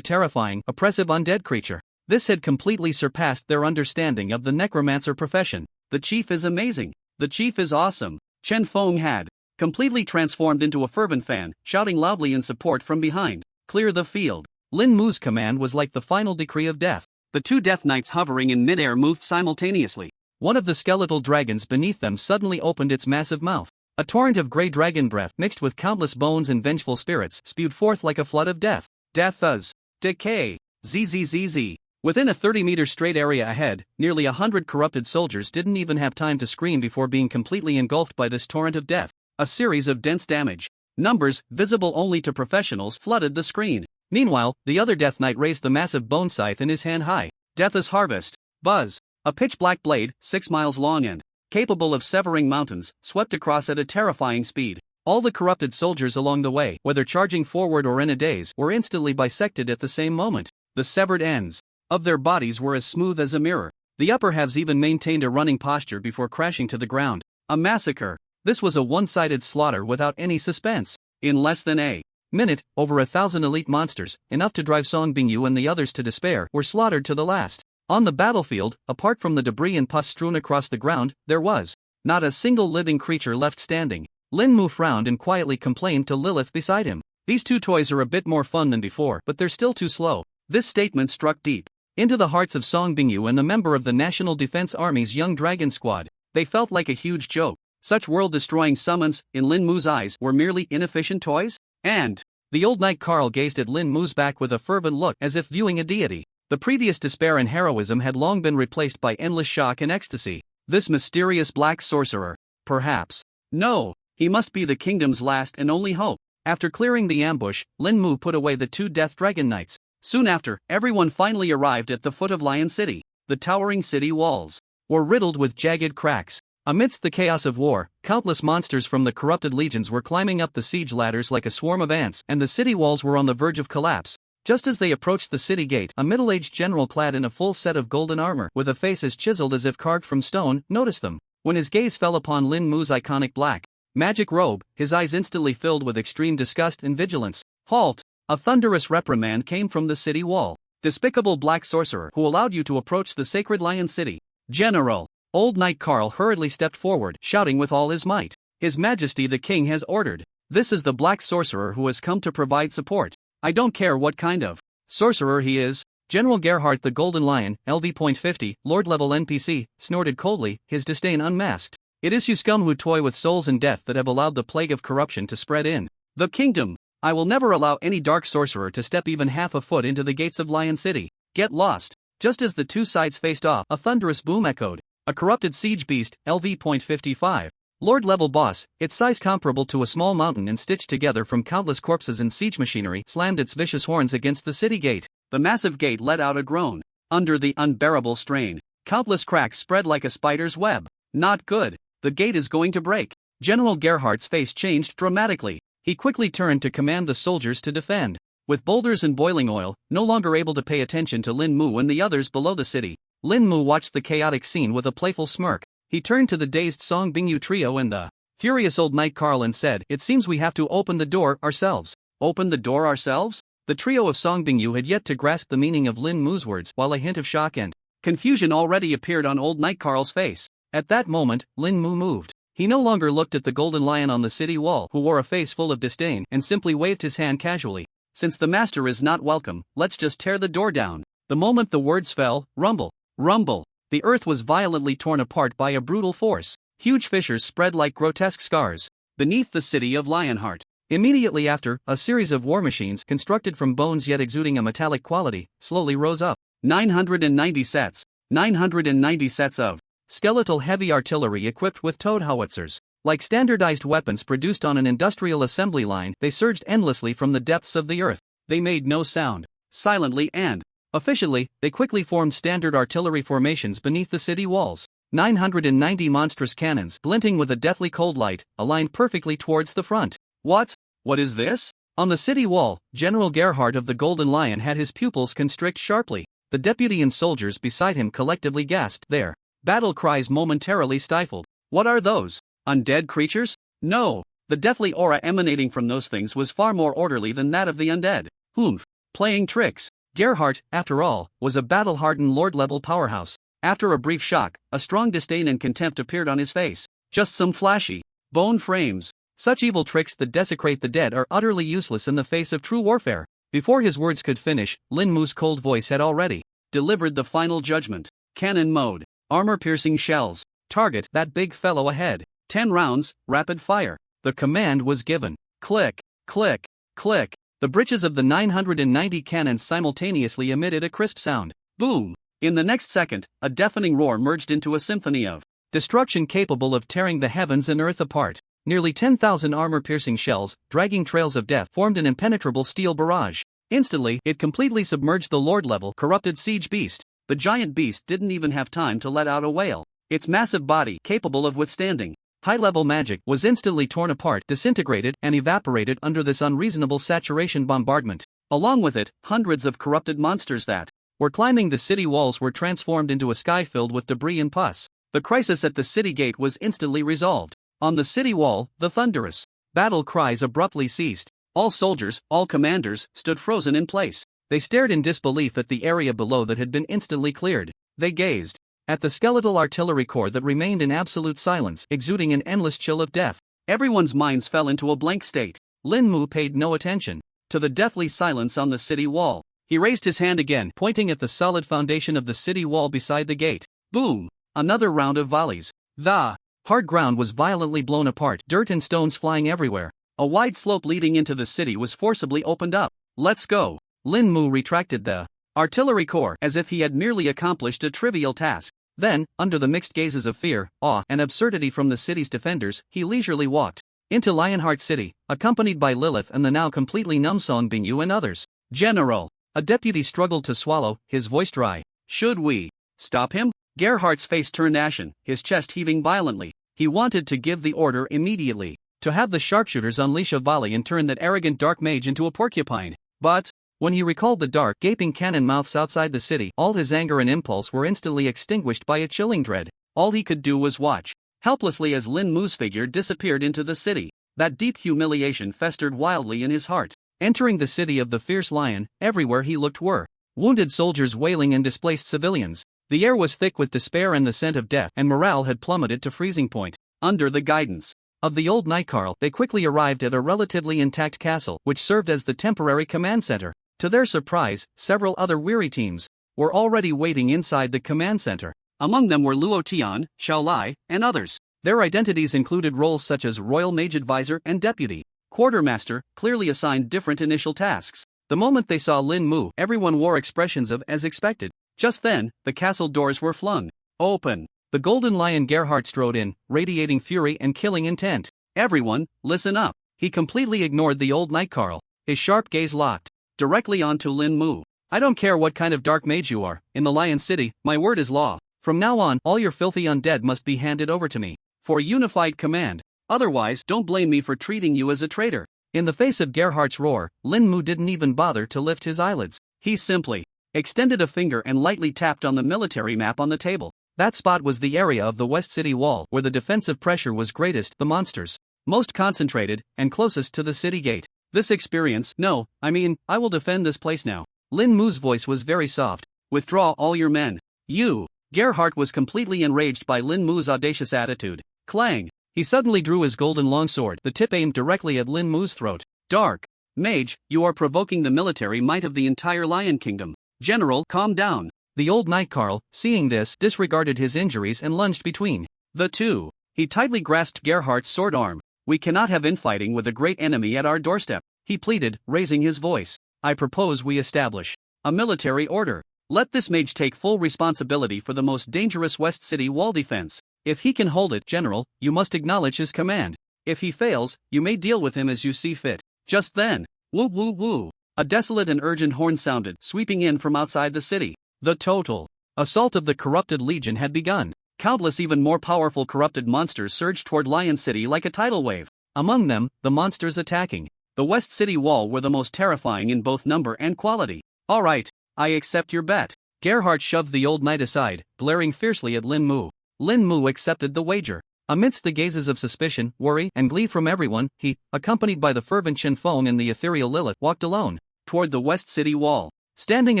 terrifying, oppressive undead creature. This had completely surpassed their understanding of the necromancer profession. The chief is amazing. The chief is awesome. Chen Feng had completely transformed into a fervent fan, shouting loudly in support from behind. Clear the field. Lin Mu's command was like the final decree of death. The two Death Knights hovering in midair moved simultaneously. One of the skeletal dragons beneath them suddenly opened its massive mouth. A torrent of grey dragon breath, mixed with countless bones and vengeful spirits, spewed forth like a flood of death. Death-uz. Decay. ZZZZ. Within a 30-meter straight area ahead, nearly 100 corrupted soldiers didn't even have time to scream before being completely engulfed by this torrent of death. A series of dense damage numbers, visible only to professionals, flooded the screen. Meanwhile, the other Death Knight raised the massive bone scythe in his hand high. Death-uz harvest. Buzz. A pitch-black blade, 6 miles long and capable of severing mountains, swept across at a terrifying speed. All the corrupted soldiers along the way, whether charging forward or in a daze, were instantly bisected at the same moment. The severed ends of their bodies were as smooth as a mirror. The upper halves even maintained a running posture before crashing to the ground. A massacre. This was a one-sided slaughter without any suspense. In less than a minute, over 1,000 elite monsters, enough to drive Song Bingyu and the others to despair, were slaughtered to the last. On the battlefield, apart from the debris and pus strewn across the ground, there was not a single living creature left standing. Lin Mu frowned and quietly complained to Lilith beside him. These two toys are a bit more fun than before, but they're still too slow. This statement struck deep into the hearts of Song Bingyu and the member of the National Defense Army's young dragon squad. They felt like a huge joke. Such world-destroying summons, in Lin Mu's eyes, were merely inefficient toys? And the old knight Carl gazed at Lin Mu's back with a fervent look as if viewing a deity. The previous despair and heroism had long been replaced by endless shock and ecstasy. This mysterious black sorcerer. Perhaps. No, he must be the kingdom's last and only hope. After clearing the ambush, Lin Mu put away the 2 Death Dragon Knights. Soon after, everyone finally arrived at the foot of Lion City. The towering city walls were riddled with jagged cracks. Amidst the chaos of war, countless monsters from the corrupted legions were climbing up the siege ladders like a swarm of ants, and the city walls were on the verge of collapse. Just as they approached the city gate, a middle-aged general clad in a full set of golden armor, with a face as chiseled as if carved from stone, noticed them. When his gaze fell upon Lin Mu's iconic black magic robe, his eyes instantly filled with extreme disgust and vigilance. Halt! A thunderous reprimand came from the city wall. Despicable black sorcerer, who allowed you to approach the sacred Lion City? General! Old Knight Carl hurriedly stepped forward, shouting with all his might. His Majesty the King has ordered. This is the black sorcerer who has come to provide support. I don't care what kind of sorcerer he is. General Gerhardt the Golden Lion, LV.50, Lord-level NPC, snorted coldly, his disdain unmasked. It is you scum who toy with souls and death that have allowed the plague of corruption to spread in the kingdom. I will never allow any dark sorcerer to step even half a foot into the gates of Lion City. Get lost. Just as the two sides faced off, a thunderous boom echoed. A corrupted siege beast, LV.55. Lord-level boss, its size comparable to a small mountain and stitched together from countless corpses and siege machinery, slammed its vicious horns against the city gate. The massive gate let out a groan. Under the unbearable strain, countless cracks spread like a spider's web. Not good. The gate is going to break. General Gerhardt's face changed dramatically. He quickly turned to command the soldiers to defend. With boulders and boiling oil, no longer able to pay attention to Lin Mu and the others below the city, Lin Mu watched the chaotic scene with a playful smirk. He turned to the dazed Song Bingyu trio and the furious old knight Carl and said, "It seems we have to open the door ourselves." Open the door ourselves? The trio of Song Bingyu had yet to grasp the meaning of Lin Mu's words, while a hint of shock and confusion already appeared on old knight Carl's face. At that moment, Lin Mu moved. He no longer looked at the golden lion on the city wall, who wore a face full of disdain, and simply waved his hand casually. Since the master is not welcome, let's just tear the door down. The moment the words fell, rumble, rumble. The earth was violently torn apart by a brutal force. Huge fissures spread like grotesque scars beneath the city of Lionheart. Immediately after, a series of war machines, constructed from bones yet exuding a metallic quality, slowly rose up. 990 sets. 990 sets of skeletal heavy artillery equipped with towed howitzers. Like standardized weapons produced on an industrial assembly line, they surged endlessly from the depths of the earth. They made no sound. Silently and efficiently, they quickly formed standard artillery formations beneath the city walls. 990 monstrous cannons, glinting with a deathly cold light, aligned perfectly towards the front. What? What is this? On the city wall, General Gerhardt of the Golden Lion had his pupils constrict sharply. The deputy and soldiers beside him collectively gasped. Their battle cries momentarily stifled. What are those? Undead creatures? No. The deathly aura emanating from those things was far more orderly than that of the undead. Humph. Playing tricks. Gerhardt, after all, was a battle-hardened lord-level powerhouse. After a brief shock, a strong disdain and contempt appeared on his face. Just some flashy bone frames. Such evil tricks that desecrate the dead are utterly useless in the face of true warfare. Before his words could finish, Lin Mu's cold voice had already delivered the final judgment. Cannon mode. Armor-piercing shells. Target that big fellow ahead. 10 rounds, rapid fire. The command was given. Click, click, click. The breeches of the 990 cannons simultaneously emitted a crisp sound. Boom! In the next second, a deafening roar merged into a symphony of destruction capable of tearing the heavens and earth apart. Nearly 10,000 armor-piercing shells, dragging trails of death, formed an impenetrable steel barrage. Instantly, it completely submerged the lord-level, corrupted siege beast. The giant beast didn't even have time to let out a wail. Its massive body, capable of withstanding high-level magic, was instantly torn apart, disintegrated, and evaporated under this unreasonable saturation bombardment. Along with it, hundreds of corrupted monsters that were climbing the city walls were transformed into a sky filled with debris and pus. The crisis at the city gate was instantly resolved. On the city wall, the thunderous battle cries abruptly ceased. All soldiers, all commanders, stood frozen in place. They stared in disbelief at the area below that had been instantly cleared. They gazed at the skeletal artillery corps that remained in absolute silence, exuding an endless chill of death. Everyone's minds fell into a blank state. Lin Mu paid no attention to the deathly silence on the city wall. He raised his hand again, pointing at the solid foundation of the city wall beside the gate. Boom! Another round of volleys. The Hard ground was violently blown apart, dirt and stones flying everywhere. A wide slope leading into the city was forcibly opened up. "Let's go." Lin Mu retracted the artillery corps as if he had merely accomplished a trivial task. Then, under the mixed gazes of fear, awe, and absurdity from the city's defenders, he leisurely walked into Lionheart City, accompanied by Lilith and the now completely numb Song Bingyu and others. "General," a deputy struggled to swallow, his voice dry. "Should we stop him?" Gerhardt's face turned ashen, his chest heaving violently. He wanted to give the order immediately, to have the sharpshooters unleash a volley and turn that arrogant dark mage into a porcupine. But, when he recalled the dark, gaping cannon mouths outside the city, all his anger and impulse were instantly extinguished by a chilling dread. All he could do was watch helplessly as Lin Mu's figure disappeared into the city. That deep humiliation festered wildly in his heart. Entering the city of the fierce lion, everywhere he looked were wounded soldiers wailing and displaced civilians. The air was thick with despair and the scent of death, and morale had plummeted to freezing point. Under the guidance of the old Night Carl, they quickly arrived at a relatively intact castle, which served as the temporary command center. To their surprise, several other weary teams were already waiting inside the command center. Among them were Luo Tian, Xiao Lai, and others. Their identities included roles such as Royal Mage Advisor and Deputy Quartermaster, clearly assigned different initial tasks. The moment they saw Lin Mu, everyone wore expressions of as expected. Just then, the castle doors were flung open. The Golden Lion Gerhardt strode in, radiating fury and killing intent. "Everyone, listen up." He completely ignored the old Night Carl, his sharp gaze locked directly onto Lin Mu. "I don't care what kind of dark mage you are, in the Lion City, my word is law. From now on, all your filthy undead must be handed over to me for unified command. Otherwise, don't blame me for treating you as a traitor." In the face of Gerhardt's roar, Lin Mu didn't even bother to lift his eyelids. He simply extended a finger and lightly tapped on the military map on the table. That spot was the area of the West City Wall where the defensive pressure was greatest, the monsters most concentrated, and closest to the city gate. "This experience, no, I will defend this place now." Lin Mu's voice was very soft. "Withdraw all your men." "You!" Gerhardt was completely enraged by Lin Mu's audacious attitude. Clang! He suddenly drew his golden longsword, the tip aimed directly at Lin Mu's throat. "Dark Mage, you are provoking the military might of the entire Lion Kingdom. General, calm down." The old Night Carl, seeing this, disregarded his injuries and lunged between the two. He tightly grasped Gerhardt's sword arm. "We cannot have infighting with a great enemy at our doorstep," he pleaded, raising his voice. "I propose we establish a military order. Let this mage take full responsibility for the most dangerous West City wall defense. If he can hold it, General, you must acknowledge his command. If he fails, you may deal with him as you see fit." Just then, woo woo woo, a desolate and urgent horn sounded, sweeping in from outside the city. The total assault of the corrupted legion had begun. Countless even more powerful corrupted monsters surged toward Lion City like a tidal wave. Among them, the monsters attacking the West City Wall were the most terrifying in both number and quality. "All right, I accept your bet." Gerhardt shoved the old knight aside, glaring fiercely at Lin Mu. Lin Mu accepted the wager. Amidst the gazes of suspicion, worry, and glee from everyone, he, accompanied by the fervent Chen Feng and the ethereal Lilith, walked alone toward the West City Wall. Standing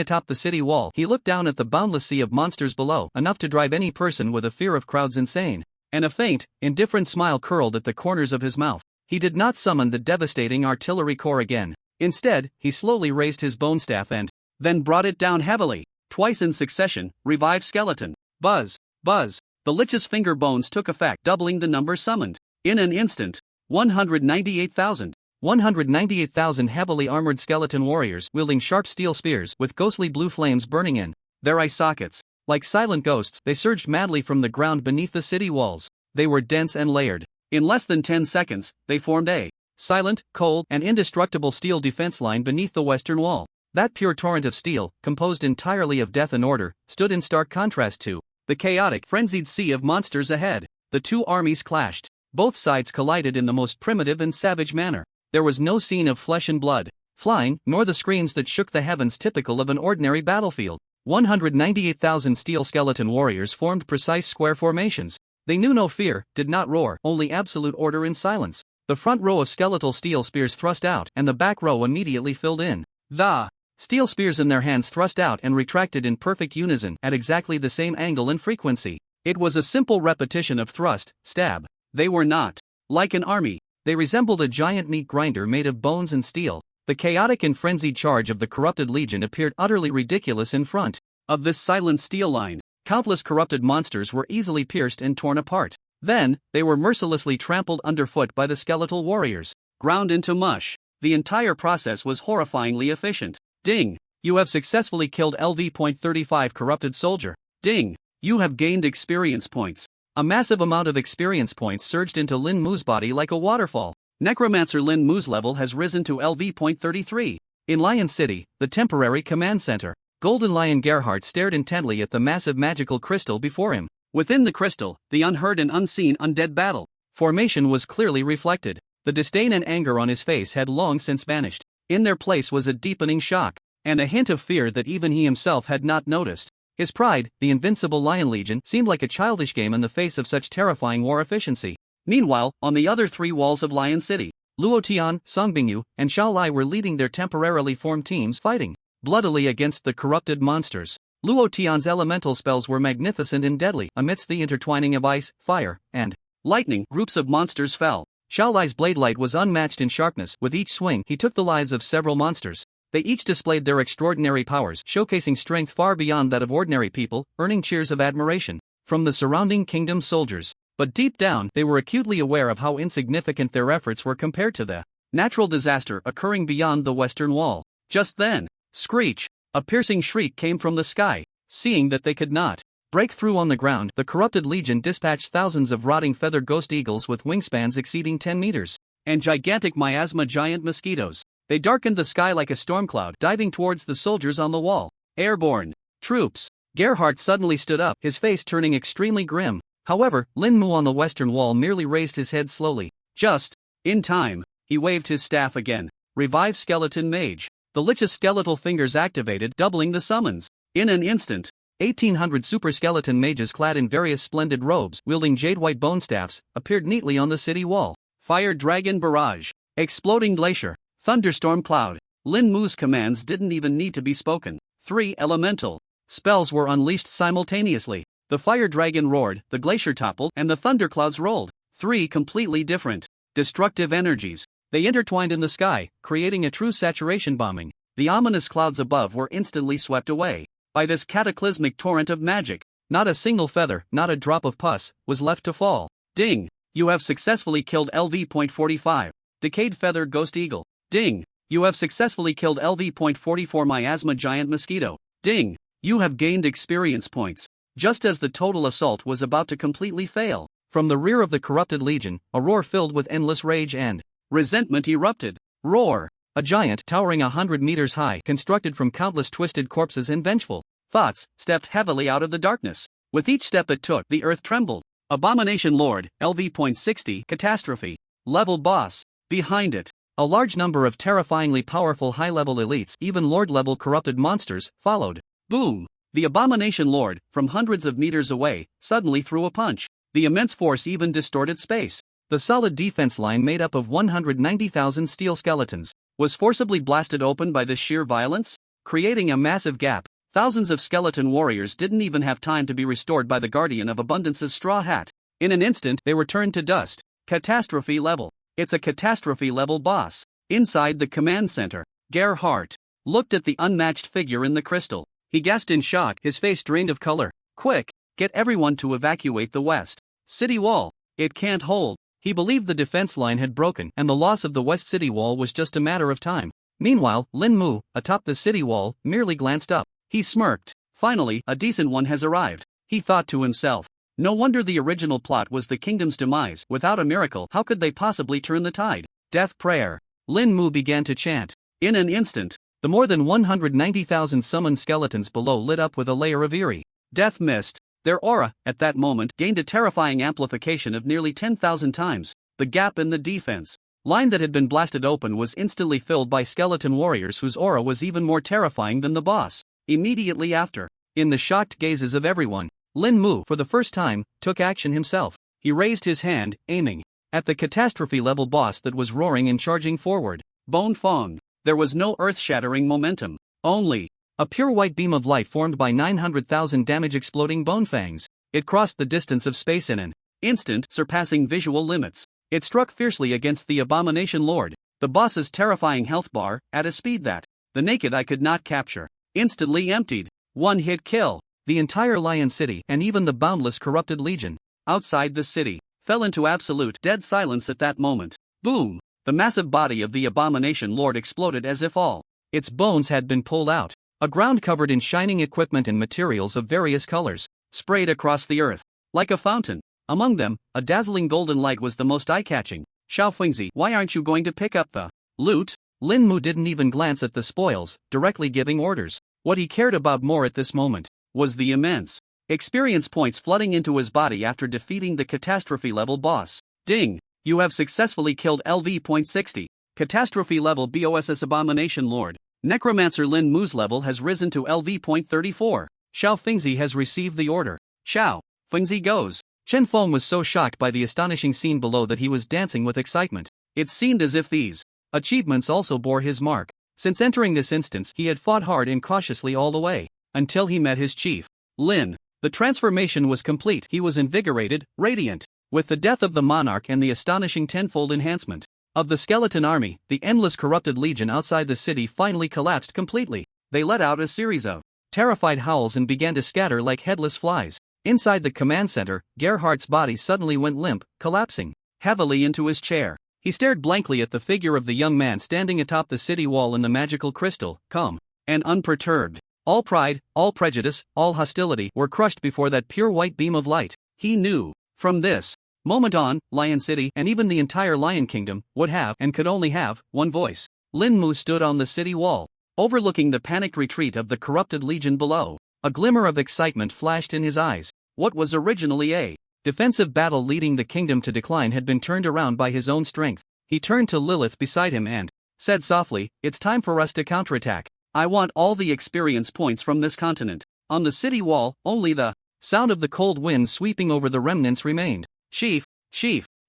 atop the city wall, he looked down at the boundless sea of monsters below, enough to drive any person with a fear of crowds insane. And a faint, indifferent smile curled at the corners of his mouth. He did not summon the devastating artillery corps again. Instead, he slowly raised his bone staff and then brought it down heavily. Twice in succession, revived skeleton. Buzz, buzz. The Lich's finger bones took effect, doubling the number summoned. In an instant, 198,000. 198,000 heavily armored skeleton warriors wielding sharp steel spears with ghostly blue flames burning in their eye sockets. Like silent ghosts, they surged madly from the ground beneath the city walls. They were dense and layered. In less than 10 seconds, they formed a silent, cold, and indestructible steel defense line beneath the western wall. That pure torrent of steel, composed entirely of death and order, stood in stark contrast to the chaotic, frenzied sea of monsters ahead. The two armies clashed. Both sides collided in the most primitive and savage manner. There was no scene of flesh and blood flying, nor the screams that shook the heavens typical of an ordinary battlefield. 198,000 steel skeleton warriors formed precise square formations. They knew no fear, did not roar, only absolute order and silence. The front row of skeletal steel spears thrust out, and the back row immediately filled in. The steel spears in their hands thrust out and retracted in perfect unison at exactly the same angle and frequency. It was a simple repetition of thrust, stab. They were not like an army. They resembled a giant meat grinder made of bones and steel. The chaotic and frenzied charge of the corrupted legion appeared utterly ridiculous in front of this silent steel line. Countless corrupted monsters were easily pierced and torn apart. Then, they were mercilessly trampled underfoot by the skeletal warriors, ground into mush. The entire process was horrifyingly efficient. Ding! You have successfully killed LV.35 corrupted soldier. Ding! You have gained experience points. A massive amount of experience points surged into Lin Mu's body like a waterfall. Necromancer Lin Mu's level has risen to LV.33. In Lion City, the temporary command center, Golden Lion Gerhardt stared intently at the massive magical crystal before him. Within the crystal, the unheard and unseen undead battle formation was clearly reflected. The disdain and anger on his face had long since vanished. In their place was a deepening shock, and a hint of fear that even he himself had not noticed. His pride, the invincible Lion Legion, seemed like a childish game in the face of such terrifying war efficiency. Meanwhile, on the other three walls of Lion City, Luo Tian, Song Bingyu, and Xiao Lai were leading their temporarily formed teams fighting bloodily against the corrupted monsters. Luo Tian's elemental spells were magnificent and deadly. Amidst the intertwining of ice, fire, and lightning, groups of monsters fell. Xiao Lai's blade light was unmatched in sharpness. With each swing, he took the lives of several monsters. They each displayed their extraordinary powers, showcasing strength far beyond that of ordinary people, earning cheers of admiration from the surrounding kingdom soldiers. But deep down, they were acutely aware of how insignificant their efforts were compared to the natural disaster occurring beyond the western wall. Just then, screech! A piercing shriek came from the sky. Seeing that they could not break through on the ground, the corrupted legion dispatched thousands of rotting feather ghost eagles with wingspans exceeding 10 meters, and gigantic miasma giant mosquitoes. They darkened the sky like a storm cloud, diving towards the soldiers on the wall. Airborne troops. Gerhardt suddenly stood up, his face turning extremely grim. However, Lin Mu on the western wall merely raised his head slowly. Just in time, he waved his staff again. Revive skeleton mage. The Lich's skeletal fingers activated, doubling the summons. In an instant, 1,800 super skeleton mages clad in various splendid robes, wielding jade-white bone staffs, appeared neatly on the city wall. Fire dragon barrage. Exploding glacier. Thunderstorm cloud. Lin Mu's commands didn't even need to be spoken. 3 elemental spells were unleashed simultaneously. The fire dragon roared, the glacier toppled, and the thunderclouds rolled. 3 completely different, destructive energies. They intertwined in the sky, creating a true saturation bombing. The ominous clouds above were instantly swept away by this cataclysmic torrent of magic. Not a single feather, not a drop of pus, was left to fall. Ding! You have successfully killed LV.45. Decayed feather ghost eagle. Ding! You have successfully killed LV.44 miasma giant mosquito. Ding! You have gained experience points. Just as the total assault was about to completely fail, from the rear of the corrupted legion, a roar filled with endless rage and resentment erupted. Roar! A giant, towering 100 meters high, constructed from countless twisted corpses and vengeful thoughts, stepped heavily out of the darkness. With each step it took, the earth trembled. Abomination Lord, LV.60, catastrophe. Level boss. Behind it, a large number of terrifyingly powerful high-level elites, even Lord-level corrupted monsters, followed. Boom! The Abomination Lord, from hundreds of meters away, suddenly threw a punch. The immense force even distorted space. The solid defense line made up of 190,000 steel skeletons was forcibly blasted open by this sheer violence, creating a massive gap. Thousands of skeleton warriors didn't even have time to be restored by the Guardian of Abundance's straw hat. In an instant, they were turned to dust. Catastrophe level. It's a catastrophe level boss. Inside the command center, Gerhardt looked at the unmatched figure in the crystal. He gasped in shock, his face drained of color. Quick, get everyone to evacuate the west city wall. It can't hold. He believed the defense line had broken, and the loss of the west city wall was just a matter of time. Meanwhile, Lin Mu, atop the city wall, merely glanced up. He smirked. Finally, a decent one has arrived. He thought to himself. No wonder the original plot was the kingdom's demise. Without a miracle, how could they possibly turn the tide? Death prayer. Lin Mu began to chant. In an instant, the more than 190,000 summoned skeletons below lit up with a layer of eerie death mist. Their aura, at that moment, gained a terrifying amplification of nearly 10,000 times. The gap in the defense line that had been blasted open was instantly filled by skeleton warriors whose aura was even more terrifying than the boss. Immediately after, in the shocked gazes of everyone, Lin Mu, for the first time, took action himself. He raised his hand, aiming at the catastrophe-level boss that was roaring and charging forward. Bone Fong. There was no earth-shattering momentum, only a pure white beam of light formed by 900,000 damage-exploding bone fangs. It crossed the distance of space in an instant, surpassing visual limits. It struck fiercely against the Abomination Lord, the boss's terrifying health bar, at a speed that the naked eye could not capture. Instantly emptied. One-hit kill. The entire Lion City, and even the boundless corrupted legion outside the city, fell into absolute dead silence at that moment. Boom! The massive body of the abomination lord exploded as if all its bones had been pulled out. A ground covered in shining equipment and materials of various colors sprayed across the earth like a fountain. Among them, a dazzling golden light was the most eye-catching. Xiao Fengzi, why aren't you going to pick up the loot? Lin Mu didn't even glance at the spoils, directly giving orders. What he cared about more at this moment was the immense experience points flooding into his body after defeating the catastrophe-level boss. Ding! You have successfully killed LV.60. Catastrophe-level BOSS Abomination Lord. Necromancer Lin Mu's level has risen to LV.34. Xiao Fengzi has received the order. Xiao Fengzi goes. Chen Feng was so shocked by the astonishing scene below that he was dancing with excitement. It seemed as if these achievements also bore his mark. Since entering this instance, he had fought hard and cautiously all the way, until he met his chief, Lin. The transformation was complete. He was invigorated, radiant. With the death of the monarch and the astonishing tenfold enhancement of the skeleton army, the endless corrupted legion outside the city finally collapsed completely. They let out a series of terrified howls and began to scatter like headless flies. Inside the command center, Gerhardt's body suddenly went limp, collapsing heavily into his chair. He stared blankly at the figure of the young man standing atop the city wall in the magical crystal, calm and unperturbed. All pride, all prejudice, all hostility were crushed before that pure white beam of light. He knew, from this moment on, Lion City and even the entire Lion Kingdom would have and could only have one voice. Lin Mu stood on the city wall, overlooking the panicked retreat of the corrupted legion below. A glimmer of excitement flashed in his eyes. What was originally a defensive battle leading the kingdom to decline had been turned around by his own strength. He turned to Lilith beside him and said softly, "It's time for us to counterattack. I want all the experience points from this continent." On the city wall, only the sound of the cold wind sweeping over the remnants remained. Chief,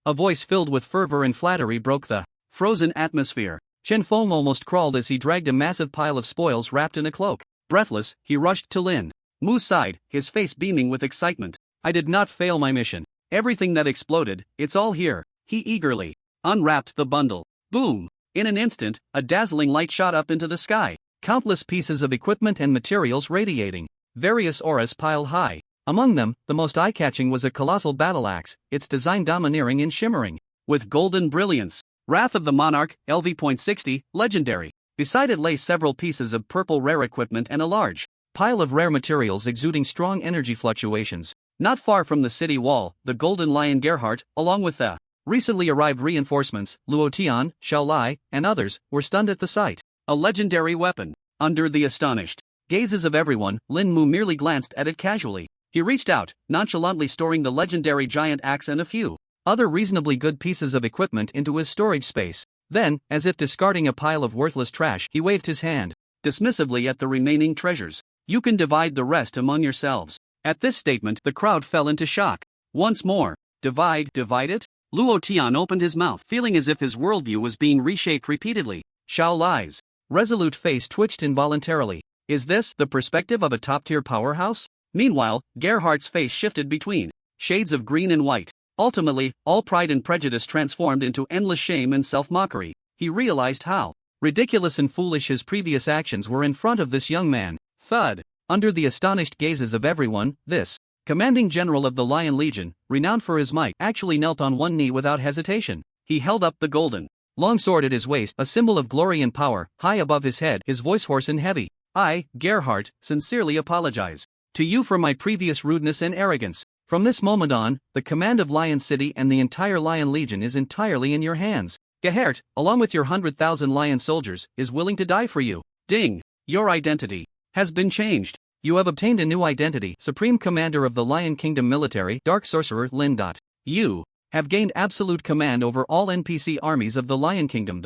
a voice filled with fervor and flattery broke the frozen atmosphere. Chen Feng almost crawled as he dragged a massive pile of spoils wrapped in a cloak. Breathless, he rushed to Lin Mu's side, his face beaming with excitement. "I did not fail my mission. Everything that exploded, it's all here." He eagerly unwrapped the bundle. Boom! In an instant, a dazzling light shot up into the sky. Countless pieces of equipment and materials radiating. Various auras piled high. Among them, the most eye-catching was a colossal battle axe, its design domineering and shimmering with golden brilliance. Wrath of the Monarch, LV.60, legendary. Beside it lay several pieces of purple rare equipment and a large pile of rare materials exuding strong energy fluctuations. Not far from the city wall, the Golden Lion Gerhardt, along with the recently arrived reinforcements, Luo Tian, Xiao Lai, and others, were stunned at the sight. A legendary weapon. Under the astonished gazes of everyone, Lin Mu merely glanced at it casually. He reached out, nonchalantly storing the legendary giant axe and a few other reasonably good pieces of equipment into his storage space. Then, as if discarding a pile of worthless trash, he waved his hand dismissively at the remaining treasures. "You can divide the rest among yourselves." At this statement, the crowd fell into shock. Once more, divide it? Luo Tian opened his mouth, feeling as if his worldview was being reshaped repeatedly. Xiao Lai's resolute face twitched involuntarily. Is this the perspective of a top-tier powerhouse? Meanwhile, Gerhardt's face shifted between shades of green and white. Ultimately, all pride and prejudice transformed into endless shame and self-mockery. He realized how ridiculous and foolish his previous actions were in front of this young man. Thud! Under the astonished gazes of everyone, this commanding general of the Lion Legion, renowned for his might, actually knelt on one knee without hesitation. He held up the golden long sword at his waist, a symbol of glory and power, high above his head, his voice hoarse and heavy. "I, Gerhardt, sincerely apologize to you for my previous rudeness and arrogance. From this moment on, the command of Lion City and the entire Lion Legion is entirely in your hands. Gerhardt, along with your 100,000 lion soldiers, is willing to die for you." Ding! Your identity has been changed. You have obtained a new identity, Supreme Commander of the Lion Kingdom Military, Dark Sorcerer Lin. You have gained absolute command over all NPC armies of the Lion Kingdom.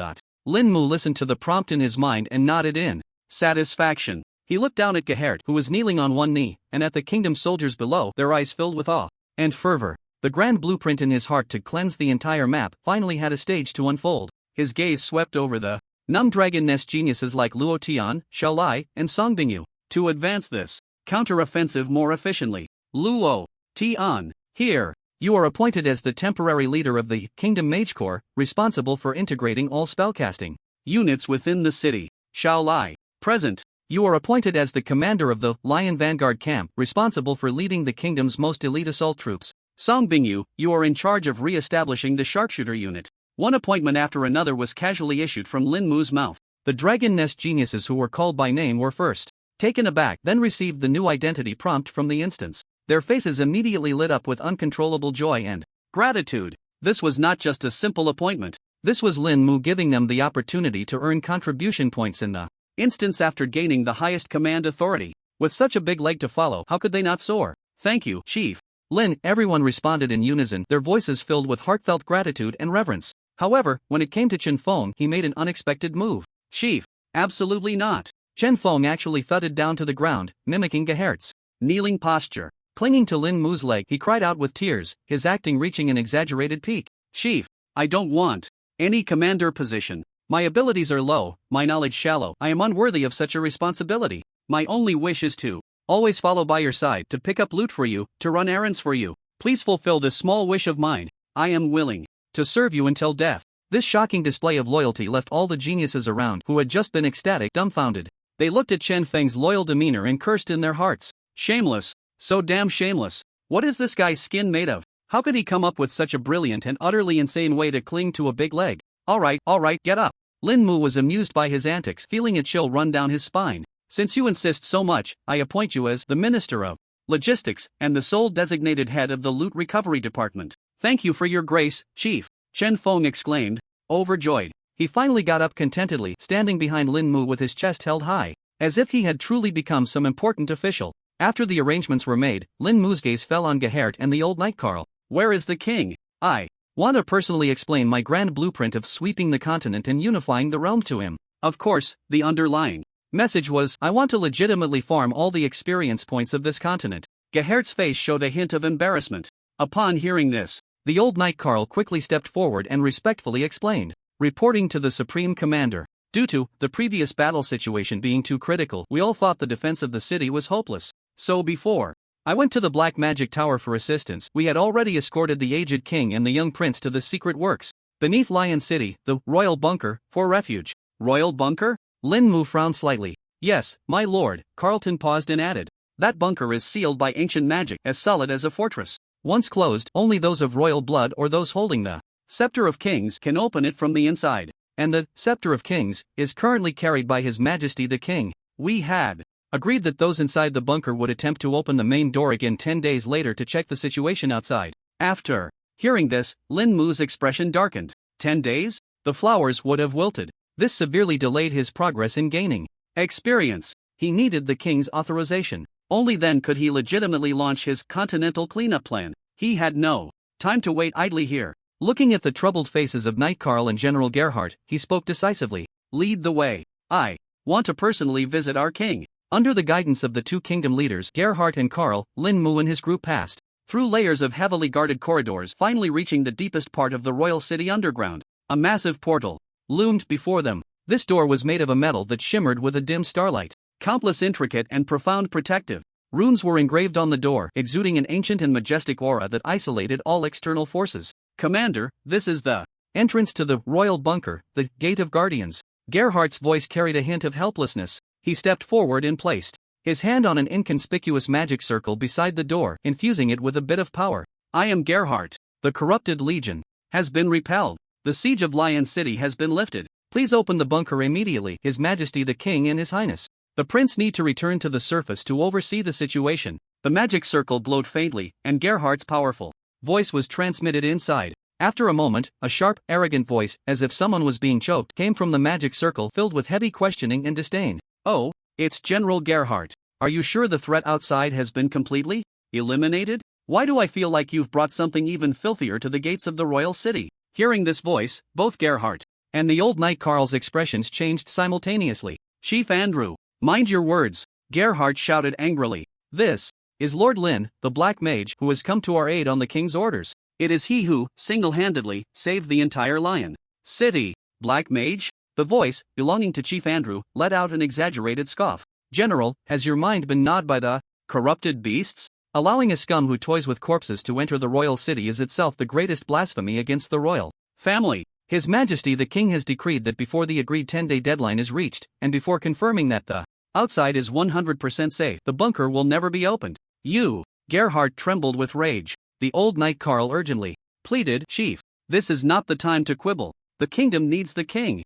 Lin Mu listened to the prompt in his mind and nodded in satisfaction. He looked down at Gerhardt, who was kneeling on one knee, and at the kingdom's soldiers below, their eyes filled with awe and fervor. The grand blueprint in his heart to cleanse the entire map finally had a stage to unfold. His gaze swept over the numb dragon nest geniuses like Luo Tian, Xiao Lai, and Song Bingyu. To advance this counter-offensive more efficiently, Luo Tian, here, you are appointed as the temporary leader of the Kingdom Mage Corps, responsible for integrating all spellcasting units within the city. Xiao Lai, present. You are appointed as the commander of the Lion Vanguard Camp, responsible for leading the kingdom's most elite assault troops. Song Bingyu, you are in charge of re-establishing the sharpshooter unit. One appointment after another was casually issued from Lin Mu's mouth. The Dragon Nest geniuses who were called by name were first taken aback, then received the new identity prompt from the instance. Their faces immediately lit up with uncontrollable joy and gratitude. This was not just a simple appointment. This was Lin Mu giving them the opportunity to earn contribution points in the instance after gaining the highest command authority. With such a big leg to follow, how could they not soar? Thank you, Chief. Lin, everyone responded in unison, their voices filled with heartfelt gratitude and reverence. However, when it came to Chen Feng, he made an unexpected move. Chief, absolutely not. Chen Feng actually thudded down to the ground, mimicking Gehert's kneeling posture. Clinging to Lin Mu's leg, he cried out with tears, his acting reaching an exaggerated peak. Chief, I don't want any commander position. My abilities are low, my knowledge shallow. I am unworthy of such a responsibility. My only wish is to always follow by your side, to pick up loot for you, to run errands for you. Please fulfill this small wish of mine. I am willing to serve you until death. This shocking display of loyalty left all the geniuses around, who had just been ecstatic, dumbfounded. They looked at Chen Feng's loyal demeanor and cursed in their hearts. Shameless. So damn shameless. What is this guy's skin made of? How could he come up with such a brilliant and utterly insane way to cling to a big leg? Alright, get up. Lin Mu was amused by his antics, feeling a chill run down his spine. Since you insist so much, I appoint you as the Minister of Logistics and the sole designated head of the Loot Recovery Department. Thank you for your grace, Chief. Chen Feng exclaimed, overjoyed. He finally got up contentedly, standing behind Lin Mu with his chest held high, as if he had truly become some important official. After the arrangements were made, Lin Mu's gaze fell on Gehert and the old knight Carl. Where is the king? I want to personally explain my grand blueprint of sweeping the continent and unifying the realm to him. Of course, the underlying message was, I want to legitimately farm all the experience points of this continent. Gehert's face showed a hint of embarrassment. Upon hearing this, the old knight Carl quickly stepped forward and respectfully explained, reporting to the Supreme Commander. Due to the previous battle situation being too critical, we all thought the defense of the city was hopeless. So before I went to the Black Magic Tower for assistance, we had already escorted the aged king and the young prince to the secret works beneath Lion City, the Royal Bunker, for refuge. Royal Bunker? Lin Mu frowned slightly. Yes, my lord. Carlton paused and added. That bunker is sealed by ancient magic, as solid as a fortress. Once closed, only those of royal blood or those holding the Scepter of Kings can open it from the inside. And the Scepter of Kings is currently carried by His Majesty the King. We had agreed that those inside the bunker would attempt to open the main door again 10 days later to check the situation outside. After hearing this, Lin Mu's expression darkened. 10 days? The flowers would have wilted. This severely delayed his progress in gaining experience. He needed the king's authorization. Only then could he legitimately launch his continental cleanup plan. He had no time to wait idly here. Looking at the troubled faces of Knight Carl and General Gerhardt, he spoke decisively. Lead the way. I want to personally visit our king. Under the guidance of the two kingdom leaders, Gerhardt and Carl, Lin Mu and his group passed through layers of heavily guarded corridors, finally reaching the deepest part of the royal city underground. A massive portal loomed before them. This door was made of a metal that shimmered with a dim starlight. Countless intricate and profound protective runes were engraved on the door, exuding an ancient and majestic aura that isolated all external forces. Commander, this is the entrance to the royal bunker, the Gate of Guardians. Gerhardt's voice carried a hint of helplessness. He stepped forward and placed his hand on an inconspicuous magic circle beside the door, infusing it with a bit of power. I am Gerhardt. The corrupted legion has been repelled. The siege of Lion City has been lifted. Please open the bunker immediately, His Majesty the King and His Highness. The prince need to return to the surface to oversee the situation. The magic circle glowed faintly, and Gerhardt's powerful voice was transmitted inside. After a moment, a sharp, arrogant voice, as if someone was being choked, came from the magic circle filled with heavy questioning and disdain. Oh, it's General Gerhardt. Are you sure the threat outside has been completely eliminated? Why do I feel like you've brought something even filthier to the gates of the royal city? Hearing this voice, both Gerhardt and the old knight Carl's expressions changed simultaneously. Chief Andrew, mind your words, Gerhardt shouted angrily. This is Lord Lin, the Black Mage, who has come to our aid on the king's orders. It is he who, single-handedly, saved the entire Lion City. Black Mage? The voice, belonging to Chief Andrew, let out an exaggerated scoff. General, has your mind been gnawed by the corrupted beasts? Allowing a scum who toys with corpses to enter the royal city is itself the greatest blasphemy against the royal family. His Majesty the King has decreed that before the agreed 10-day deadline is reached, and before confirming that the outside is 100% safe, the bunker will never be opened. You, Gerhardt trembled with rage. The old knight Carl urgently pleaded, "Chief, this is not the time to quibble. The kingdom needs the king."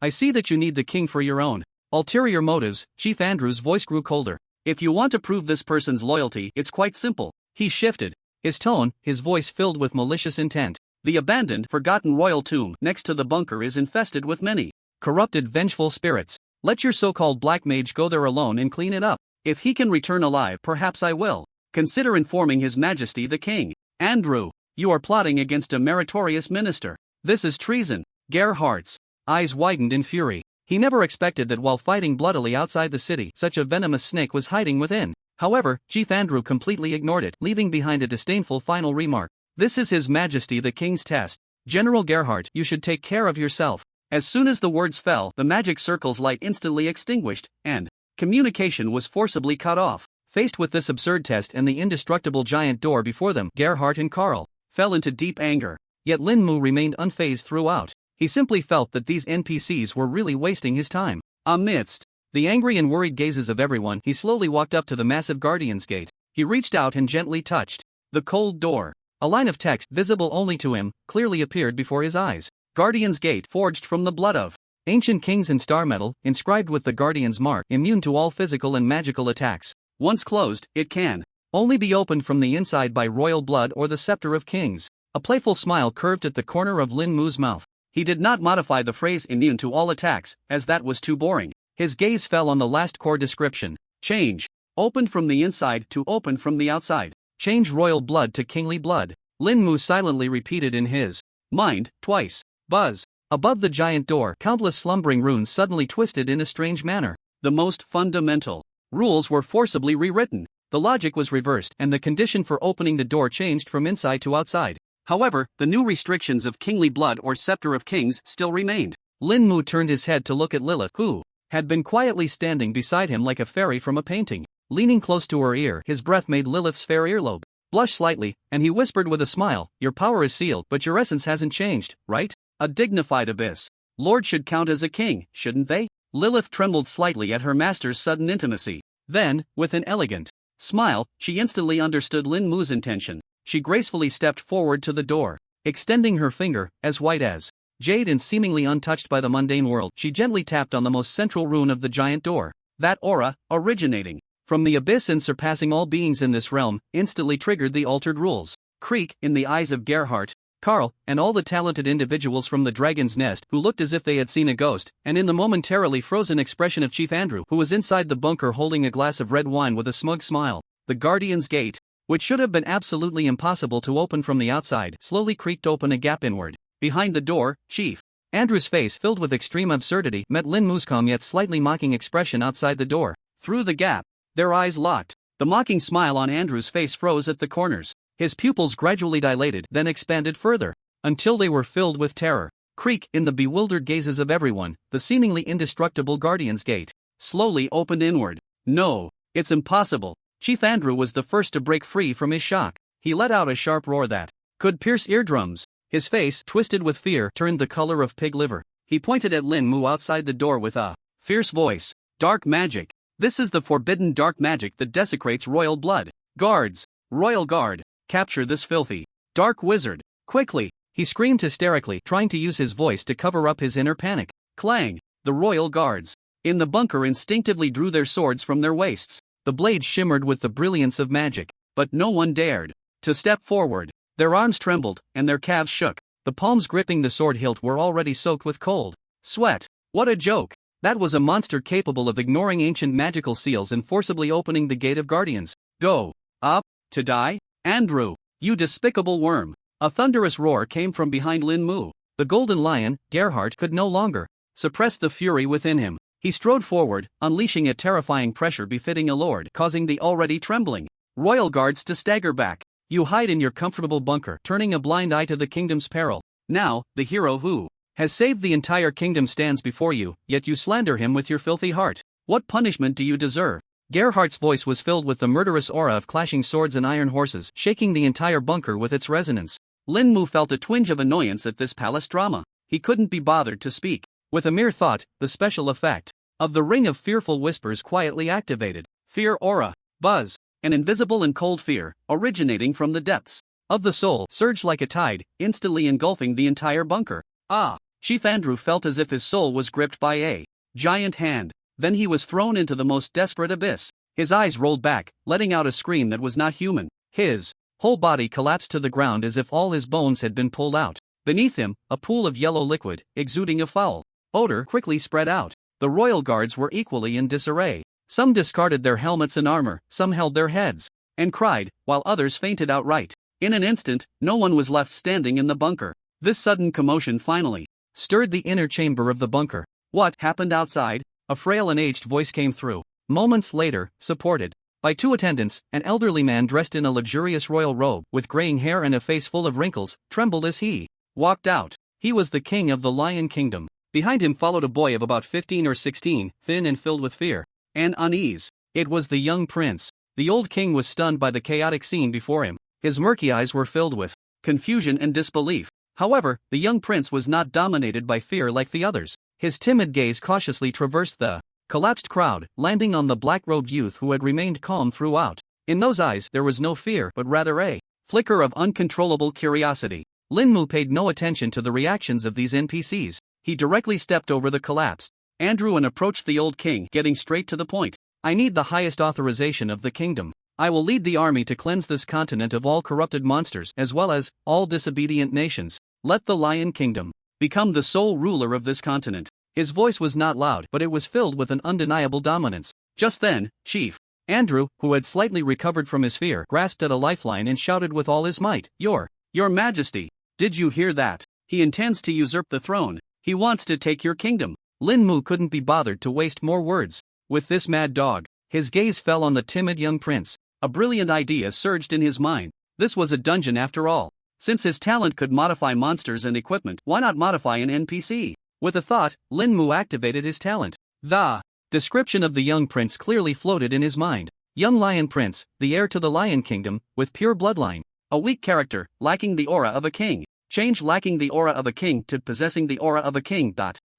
I see that you need the king for your own ulterior motives." Chief Andrew's voice grew colder. "If you want to prove this person's loyalty, it's quite simple." He shifted his tone, his voice filled with malicious intent. "The abandoned, forgotten royal tomb next to the bunker is infested with many corrupted, vengeful spirits. Let your so-called black mage go there alone and clean it up. If he can return alive, perhaps I will consider informing His Majesty the King." "Andrew, you are plotting against a meritorious minister. This is treason." Gerhardt's eyes widened in fury. He never expected that while fighting bloodily outside the city, such a venomous snake was hiding within. However, Chief Andrew completely ignored it, leaving behind a disdainful final remark. "This is His Majesty the King's test. General Gerhardt, you should take care of yourself." As soon as the words fell, the magic circle's light instantly extinguished, and communication was forcibly cut off. Faced with this absurd test and the indestructible giant door before them, Gerhardt and Carl fell into deep anger. Yet Lin Mu remained unfazed throughout. He simply felt that these NPCs were really wasting his time. Amidst the angry and worried gazes of everyone, he slowly walked up to the massive Guardian's Gate. He reached out and gently touched the cold door. A line of text, visible only to him, clearly appeared before his eyes. "Guardian's Gate, forged from the blood of ancient kings in star metal, inscribed with the Guardian's mark, immune to all physical and magical attacks. Once closed, it can only be opened from the inside by royal blood or the scepter of kings." A playful smile curved at the corner of Lin Mu's mouth. He did not modify the phrase "immune to all attacks," as that was too boring. His gaze fell on the last core description. "Change. Opened from the inside to open from the outside. Change royal blood to kingly blood." Lin Mu silently repeated in his mind, twice. Buzz. Above the giant door, countless slumbering runes suddenly twisted in a strange manner. The most fundamental rules were forcibly rewritten. The logic was reversed, and the condition for opening the door changed from inside to outside. However, the new restrictions of kingly blood or scepter of kings still remained. Lin Mu turned his head to look at Lilith, who had been quietly standing beside him like a fairy from a painting. Leaning close to her ear, his breath made Lilith's fair earlobe blush slightly, and he whispered with a smile, "Your power is sealed, but your essence hasn't changed, right? A dignified abyss lord should count as a king, shouldn't they?" Lilith trembled slightly at her master's sudden intimacy. Then, with an elegant smile, she instantly understood Lin Mu's intention. She gracefully stepped forward to the door. Extending her finger, as white as jade and seemingly untouched by the mundane world, she gently tapped on the most central rune of the giant door. That aura, originating from the abyss and surpassing all beings in this realm, instantly triggered the altered rules. Creak, in the eyes of Gerhardt, Carl, and all the talented individuals from the Dragon's Nest who looked as if they had seen a ghost, and in the momentarily frozen expression of Chief Andrew, who was inside the bunker holding a glass of red wine with a smug smile. The Guardian's Gate, which should have been absolutely impossible to open from the outside, slowly creaked open a gap inward. Behind the door, Chief Andrew's face, filled with extreme absurdity, met Lin Mu's calm yet slightly mocking expression outside the door. Through the gap, their eyes locked. The mocking smile on Andrew's face froze at the corners. His pupils gradually dilated, then expanded further, until they were filled with terror. Creak, in the bewildered gazes of everyone, the seemingly indestructible Guardian's Gate slowly opened inward. "No, it's impossible." Chief Andrew was the first to break free from his shock. He let out a sharp roar that could pierce eardrums. His face, twisted with fear, turned the color of pig liver. He pointed at Lin Mu outside the door with a fierce voice. "Dark magic. This is the forbidden dark magic that desecrates royal blood. Guards, royal guard, capture this filthy dark wizard, quickly!" He screamed hysterically, trying to use his voice to cover up his inner panic. Clang! The royal guards in the bunker instinctively drew their swords from their waists. The blades shimmered with the brilliance of magic, but no one dared to step forward. Their arms trembled, and their calves shook. The palms gripping the sword hilt were already soaked with cold sweat. What a joke! That was a monster capable of ignoring ancient magical seals and forcibly opening the Gate of Guardians. "Go up to die, Andrew, you despicable worm!" A thunderous roar came from behind Lin Mu. The Golden Lion, Gerhardt, could no longer suppress the fury within him. He strode forward, unleashing a terrifying pressure befitting a lord, causing the already trembling royal guards to stagger back. "You hide in your comfortable bunker, turning a blind eye to the kingdom's peril. Now, the hero who has saved the entire kingdom stands before you, yet you slander him with your filthy heart. What punishment do you deserve?" Gerhardt's voice was filled with the murderous aura of clashing swords and iron horses, shaking the entire bunker with its resonance. Lin Mu felt a twinge of annoyance at this palace drama. He couldn't be bothered to speak. With a mere thought, the special effect of the ring of fearful whispers quietly activated. Fear aura. Buzz. An invisible and cold fear, originating from the depths of the soul surged like a tide, instantly engulfing the entire bunker. Ah! Chief Andrew felt as if his soul was gripped by a giant hand. Then he was thrown into the most desperate abyss. His eyes rolled back, letting out a scream that was not human. His whole body collapsed to the ground as if all his bones had been pulled out. Beneath him, a pool of yellow liquid, exuding a foul odor, quickly spread out. The royal guards were equally in disarray. Some discarded their helmets and armor, some held their heads and cried, while others fainted outright. In an instant, no one was left standing in the bunker. This sudden commotion finally stirred the inner chamber of the bunker. What happened outside? A frail and aged voice came through. Moments later, supported by two attendants, an elderly man dressed in a luxurious royal robe, with graying hair and a face full of wrinkles, trembled as he walked out. He was the king of the Lion Kingdom. Behind him followed a boy of about 15 or 16, thin and filled with fear and unease. It was the young prince. The old king was stunned by the chaotic scene before him. His murky eyes were filled with confusion and disbelief. However, the young prince was not dominated by fear like the others. His timid gaze cautiously traversed the collapsed crowd, landing on the black-robed youth who had remained calm throughout. In those eyes there was no fear but rather a flicker of uncontrollable curiosity. Lin Mu paid no attention to the reactions of these NPCs. He directly stepped over the collapsed Andrew and approached the old king, getting straight to the point. I need the highest authorization of the kingdom. I will lead the army to cleanse this continent of all corrupted monsters as well as all disobedient nations. Let the Lion Kingdom become the sole ruler of this continent. His voice was not loud, but it was filled with an undeniable dominance. Just then, Chief Andrew, who had slightly recovered from his fear, grasped at a lifeline and shouted with all his might, Your Majesty, did you hear that? He intends to usurp the throne. He wants to take your kingdom. Lin Mu couldn't be bothered to waste more words with this mad dog. His gaze fell on the timid young prince. A brilliant idea surged in his mind. This was a dungeon after all. Since his talent could modify monsters and equipment, why not modify an NPC? With a thought, Lin Mu activated his talent. The description of the young prince clearly floated in his mind. Young lion prince, the heir to the Lion Kingdom, with pure bloodline. A weak character, lacking the aura of a king. Change lacking the aura of a king to possessing the aura of a king.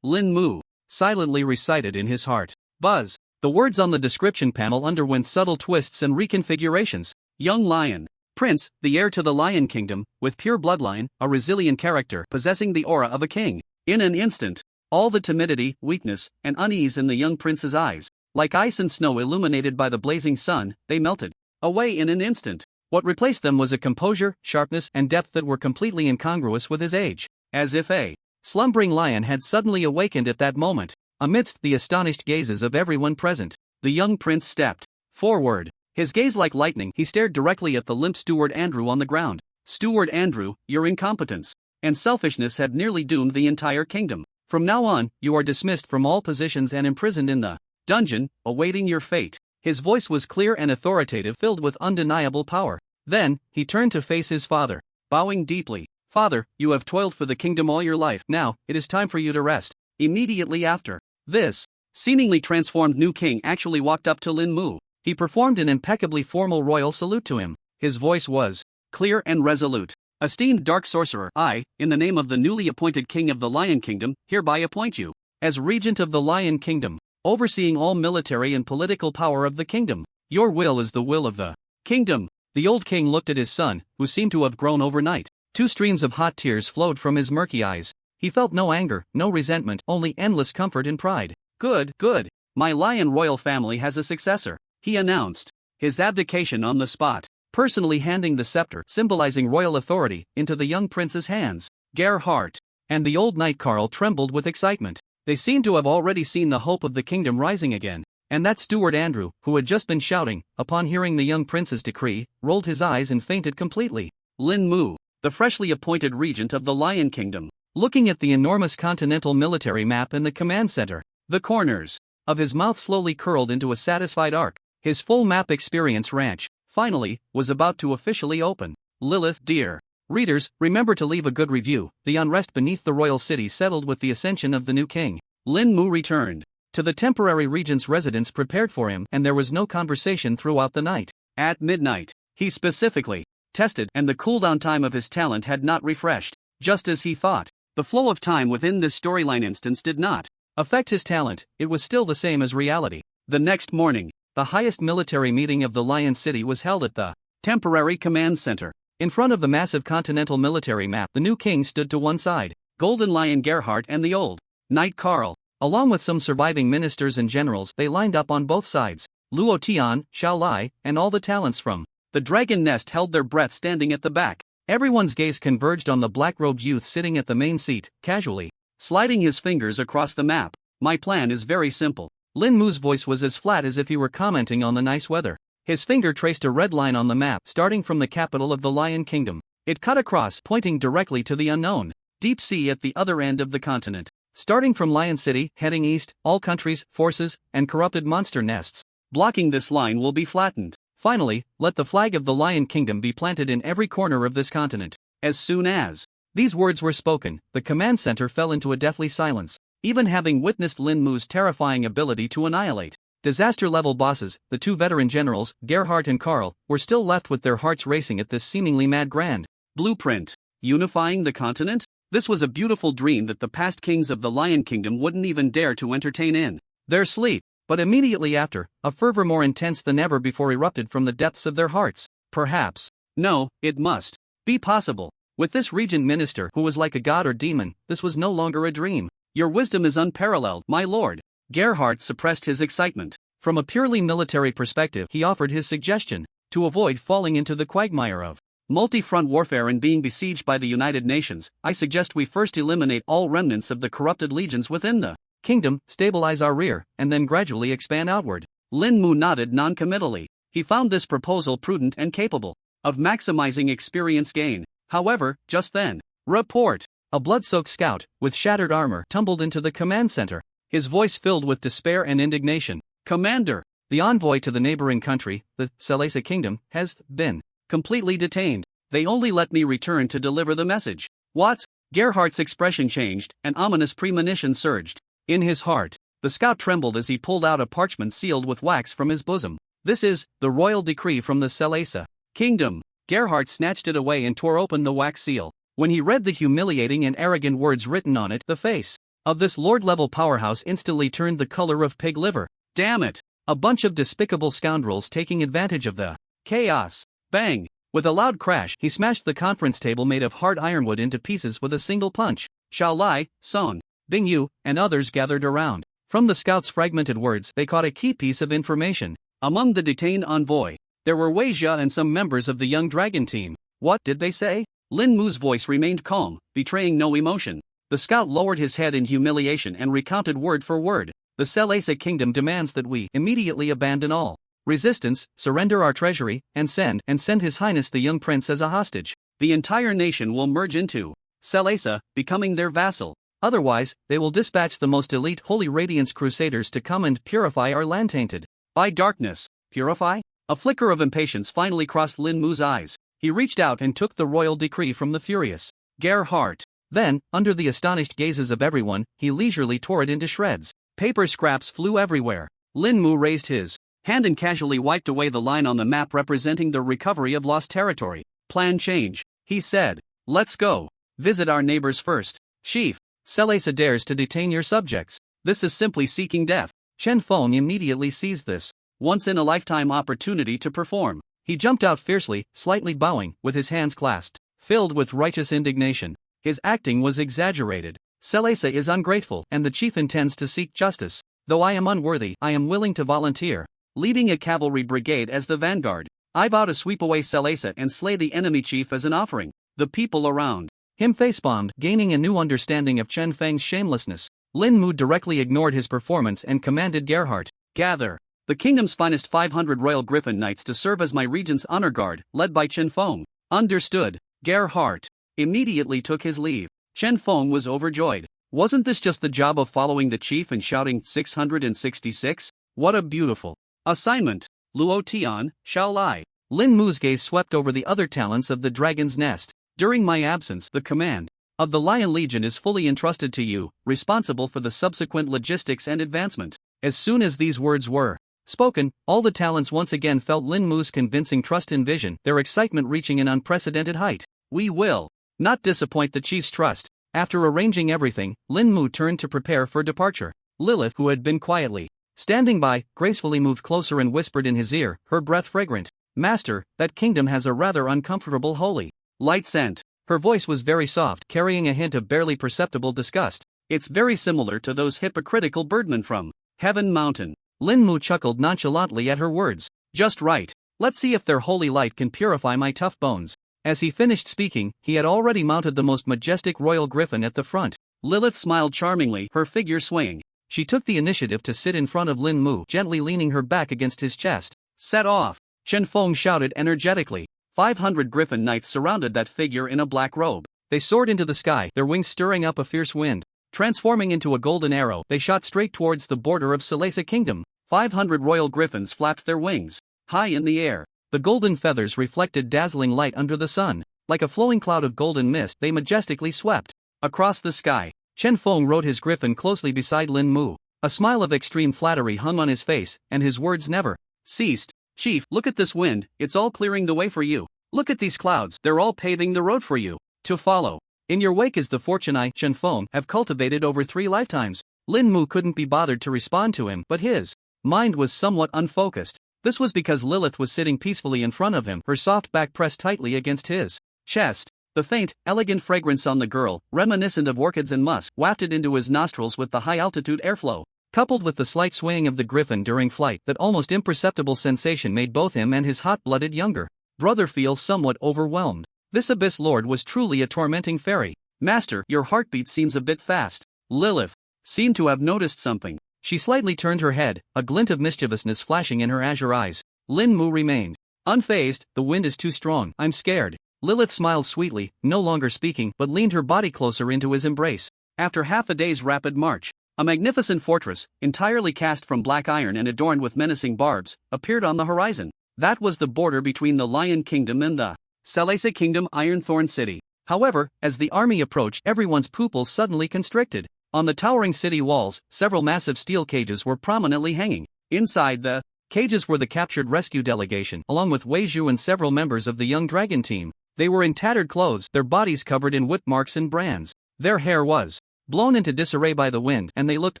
Lin Mu silently recited in his heart. Buzz. The words on the description panel underwent subtle twists and reconfigurations. Young lion prince, the heir to the Lion Kingdom, with pure bloodline, a resilient character, possessing the aura of a king. In an instant, all the timidity, weakness, and unease in the young prince's eyes, like ice and snow illuminated by the blazing sun, they melted away in an instant. What replaced them was a composure, sharpness, and depth that were completely incongruous with his age. As if a slumbering lion had suddenly awakened at that moment. Amidst the astonished gazes of everyone present, the young prince stepped forward. His gaze like lightning, he stared directly at the limp Steward Andrew on the ground. Steward Andrew, your incompetence and selfishness had nearly doomed the entire kingdom. From now on, you are dismissed from all positions and imprisoned in the dungeon, awaiting your fate. His voice was clear and authoritative, filled with undeniable power. Then, he turned to face his father, bowing deeply. Father, you have toiled for the kingdom all your life. Now, it is time for you to rest. Immediately after this seemingly transformed new king actually walked up to Lin Mu. He performed an impeccably formal royal salute to him. His voice was clear and resolute. Esteemed dark sorcerer, I, in the name of the newly appointed king of the Lion Kingdom, hereby appoint you as regent of the Lion Kingdom, overseeing all military and political power of the kingdom. Your will is the will of the kingdom. The old king looked at his son, who seemed to have grown overnight. Two streams of hot tears flowed from his murky eyes. He felt no anger, no resentment, only endless comfort and pride. Good, good. My lion royal family has a successor, he announced. His abdication on the spot, personally handing the scepter, symbolizing royal authority, into the young prince's hands. Gerhardt and the old knight Karl trembled with excitement. They seemed to have already seen the hope of the kingdom rising again. And that Steward Andrew, who had just been shouting, upon hearing the young prince's decree, rolled his eyes and fainted completely. Lin Mu, the freshly appointed regent of the Lion Kingdom, looking at the enormous continental military map in the command center, the corners of his mouth slowly curled into a satisfied arc. His full map experience ranch, finally, was about to officially open. Lilith, dear readers, remember to leave a good review. The unrest beneath the royal city settled with the ascension of the new king. Lin Mu returned to the temporary regent's residence prepared for him, and there was no conversation throughout the night. At midnight, he specifically tested, and the cooldown time of his talent had not refreshed, just as he thought. The flow of time within this storyline instance did not affect his talent, it was still the same as reality. The next morning, the highest military meeting of the Lion City was held at the temporary command center. In front of the massive continental military map, the new king stood to one side, Golden Lion Gerhardt and the old Knight Karl. Along with some surviving ministers and generals, they lined up on both sides. Luo Tian, Xiao Lai, and all the talents from the dragon nest held their breath standing at the back. Everyone's gaze converged on the black-robed youth sitting at the main seat, casually sliding his fingers across the map. My plan is very simple. Lin Mu's voice was as flat as if he were commenting on the nice weather. His finger traced a red line on the map, starting from the capital of the Lion Kingdom. It cut across, pointing directly to the unknown deep sea at the other end of the continent. Starting from Lion City, heading east, all countries, forces, and corrupted monster nests blocking this line will be flattened. Finally, let the flag of the Lion Kingdom be planted in every corner of this continent. As soon as these words were spoken, the command center fell into a deathly silence. Even having witnessed Lin Mu's terrifying ability to annihilate disaster-level bosses, the two veteran generals, Gerhardt and Karl, were still left with their hearts racing at this seemingly mad grand blueprint. Unifying the continent? This was a beautiful dream that the past kings of the Lion Kingdom wouldn't even dare to entertain in their sleep. But immediately after, a fervor more intense than ever before erupted from the depths of their hearts. Perhaps. No, it must be possible. With this regent minister who was like a god or demon, this was no longer a dream. Your wisdom is unparalleled, my lord. Gerhardt suppressed his excitement. From a purely military perspective, he offered his suggestion. To avoid falling into the quagmire of multi-front warfare and being besieged by the United Nations, I suggest we first eliminate all remnants of the corrupted legions within the kingdom, stabilize our rear, and then gradually expand outward. Lin Mu nodded non-committally. He found this proposal prudent and capable of maximizing experience gain. However, just then, report! A blood-soaked scout, with shattered armor, tumbled into the command center. His voice filled with despair and indignation. Commander! The envoy to the neighboring country, the Selesa Kingdom, has been completely detained. They only let me return to deliver the message. What? Gerhardt's expression changed, an ominous premonition surged in his heart. The scout trembled as he pulled out a parchment sealed with wax from his bosom. This is the royal decree from the Selesa Kingdom. Gerhardt snatched it away and tore open the wax seal. When he read the humiliating and arrogant words written on it, the face of this lord-level powerhouse instantly turned the color of pig liver. Damn it! A bunch of despicable scoundrels taking advantage of the chaos. Bang! With a loud crash, he smashed the conference table made of hard ironwood into pieces with a single punch. Xiao Lai, Song, Bing Yu, and others gathered around. From the scouts' fragmented words, they caught a key piece of information. Among the detained envoy, there were Wei Jia and some members of the Young Dragon team. What did they say? Lin Mu's voice remained calm, betraying no emotion. The scout lowered his head in humiliation and recounted word for word. The Selesa Kingdom demands that we immediately abandon all resistance, surrender our treasury, and send His Highness the young prince as a hostage. The entire nation will merge into Selesa, becoming their vassal. Otherwise, they will dispatch the most elite Holy Radiance Crusaders to come and purify our land tainted by darkness. Purify? A flicker of impatience finally crossed Lin Mu's eyes. He reached out and took the royal decree from the furious Gerhardt. Then, under the astonished gazes of everyone, he leisurely tore it into shreds. Paper scraps flew everywhere. Lin Mu raised his hand and casually wiped away the line on the map representing the recovery of lost territory. Plan change, he said. Let's go. Visit our neighbors first. Chief, Selesa dares to detain your subjects. This is simply seeking death. Chen Feng immediately seized this once-in-a-lifetime opportunity to perform. He jumped out fiercely, slightly bowing, with his hands clasped, filled with righteous indignation. His acting was exaggerated. Selesa is ungrateful, and the chief intends to seek justice. Though I am unworthy, I am willing to volunteer, leading a cavalry brigade as the vanguard. I vow to sweep away Selesa and slay the enemy chief as an offering. The people around him facepalmed, gaining a new understanding of Chen Feng's shamelessness. Lin Mu directly ignored his performance and commanded Gerhardt, gather the kingdom's finest 500 Royal Griffin Knights to serve as my regent's honor guard, led by Chen Feng. Understood. Gerhardt immediately took his leave. Chen Feng was overjoyed. Wasn't this just the job of following the chief and shouting 666? What a beautiful assignment. Luo Tian, Xiao Lai. Lin Mu's gaze swept over the other talents of the dragon's nest. During my absence, the command of the Lion Legion is fully entrusted to you, responsible for the subsequent logistics and advancement. As soon as these words were spoken, all the talents once again felt Lin Mu's convincing trust and vision, their excitement reaching an unprecedented height. We will not disappoint the chief's trust. After arranging everything, Lin Mu turned to prepare for departure. Lilith, who had been quietly standing by, gracefully moved closer and whispered in his ear, her breath fragrant. Master, that kingdom has a rather uncomfortable holy Light scent. Her voice was very soft, carrying a hint of barely perceptible disgust. It's very similar to those hypocritical birdmen from Heaven Mountain. Lin Mu chuckled nonchalantly at her words. Just right. Let's see if their holy light can purify my tough bones. As he finished speaking, he had already mounted the most majestic royal griffin at the front. Lilith smiled charmingly, her figure swaying. She took the initiative to sit in front of Lin Mu, gently leaning her back against his chest. Set off! Chen Feng shouted energetically. 500 griffin knights surrounded that figure in a black robe. They soared into the sky, their wings stirring up a fierce wind. Transforming into a golden arrow, they shot straight towards the border of Salesa Kingdom. 500 royal griffins flapped their wings, high in the air. The golden feathers reflected dazzling light under the sun. Like a flowing cloud of golden mist, they majestically swept across the sky. Chen Feng rode his griffin closely beside Lin Mu. A smile of extreme flattery hung on his face, and his words never ceased. Chief, look at this wind, it's all clearing the way for you. Look at these clouds, they're all paving the road for you to follow. In your wake is the fortune I, Chen Feng, have cultivated over 3 lifetimes. Lin Mu couldn't be bothered to respond to him, but his mind was somewhat unfocused. This was because Lilith was sitting peacefully in front of him, her soft back pressed tightly against his chest. The faint, elegant fragrance on the girl, reminiscent of orchids and musk, wafted into his nostrils with the high-altitude airflow. Coupled with the slight swaying of the griffin during flight, that almost imperceptible sensation made both him and his hot-blooded younger brother feel somewhat overwhelmed. This Abyss Lord was truly a tormenting fairy. Master, your heartbeat seems a bit fast. Lilith seemed to have noticed something. She slightly turned her head, a glint of mischievousness flashing in her azure eyes. Lin Mu remained unfazed. The wind is too strong, I'm scared. Lilith smiled sweetly, no longer speaking, but leaned her body closer into his embrace. After half a day's rapid march, a magnificent fortress, entirely cast from black iron and adorned with menacing barbs, appeared on the horizon. That was the border between the Lion Kingdom and the Salesa Kingdom Ironthorn City. However, as the army approached, everyone's pupils suddenly constricted. On the towering city walls, several massive steel cages were prominently hanging. Inside the cages were the captured rescue delegation, along with Wei Zhu and several members of the young dragon team. They were in tattered clothes, their bodies covered in whip marks and brands. Their hair was blown into disarray by the wind, and they looked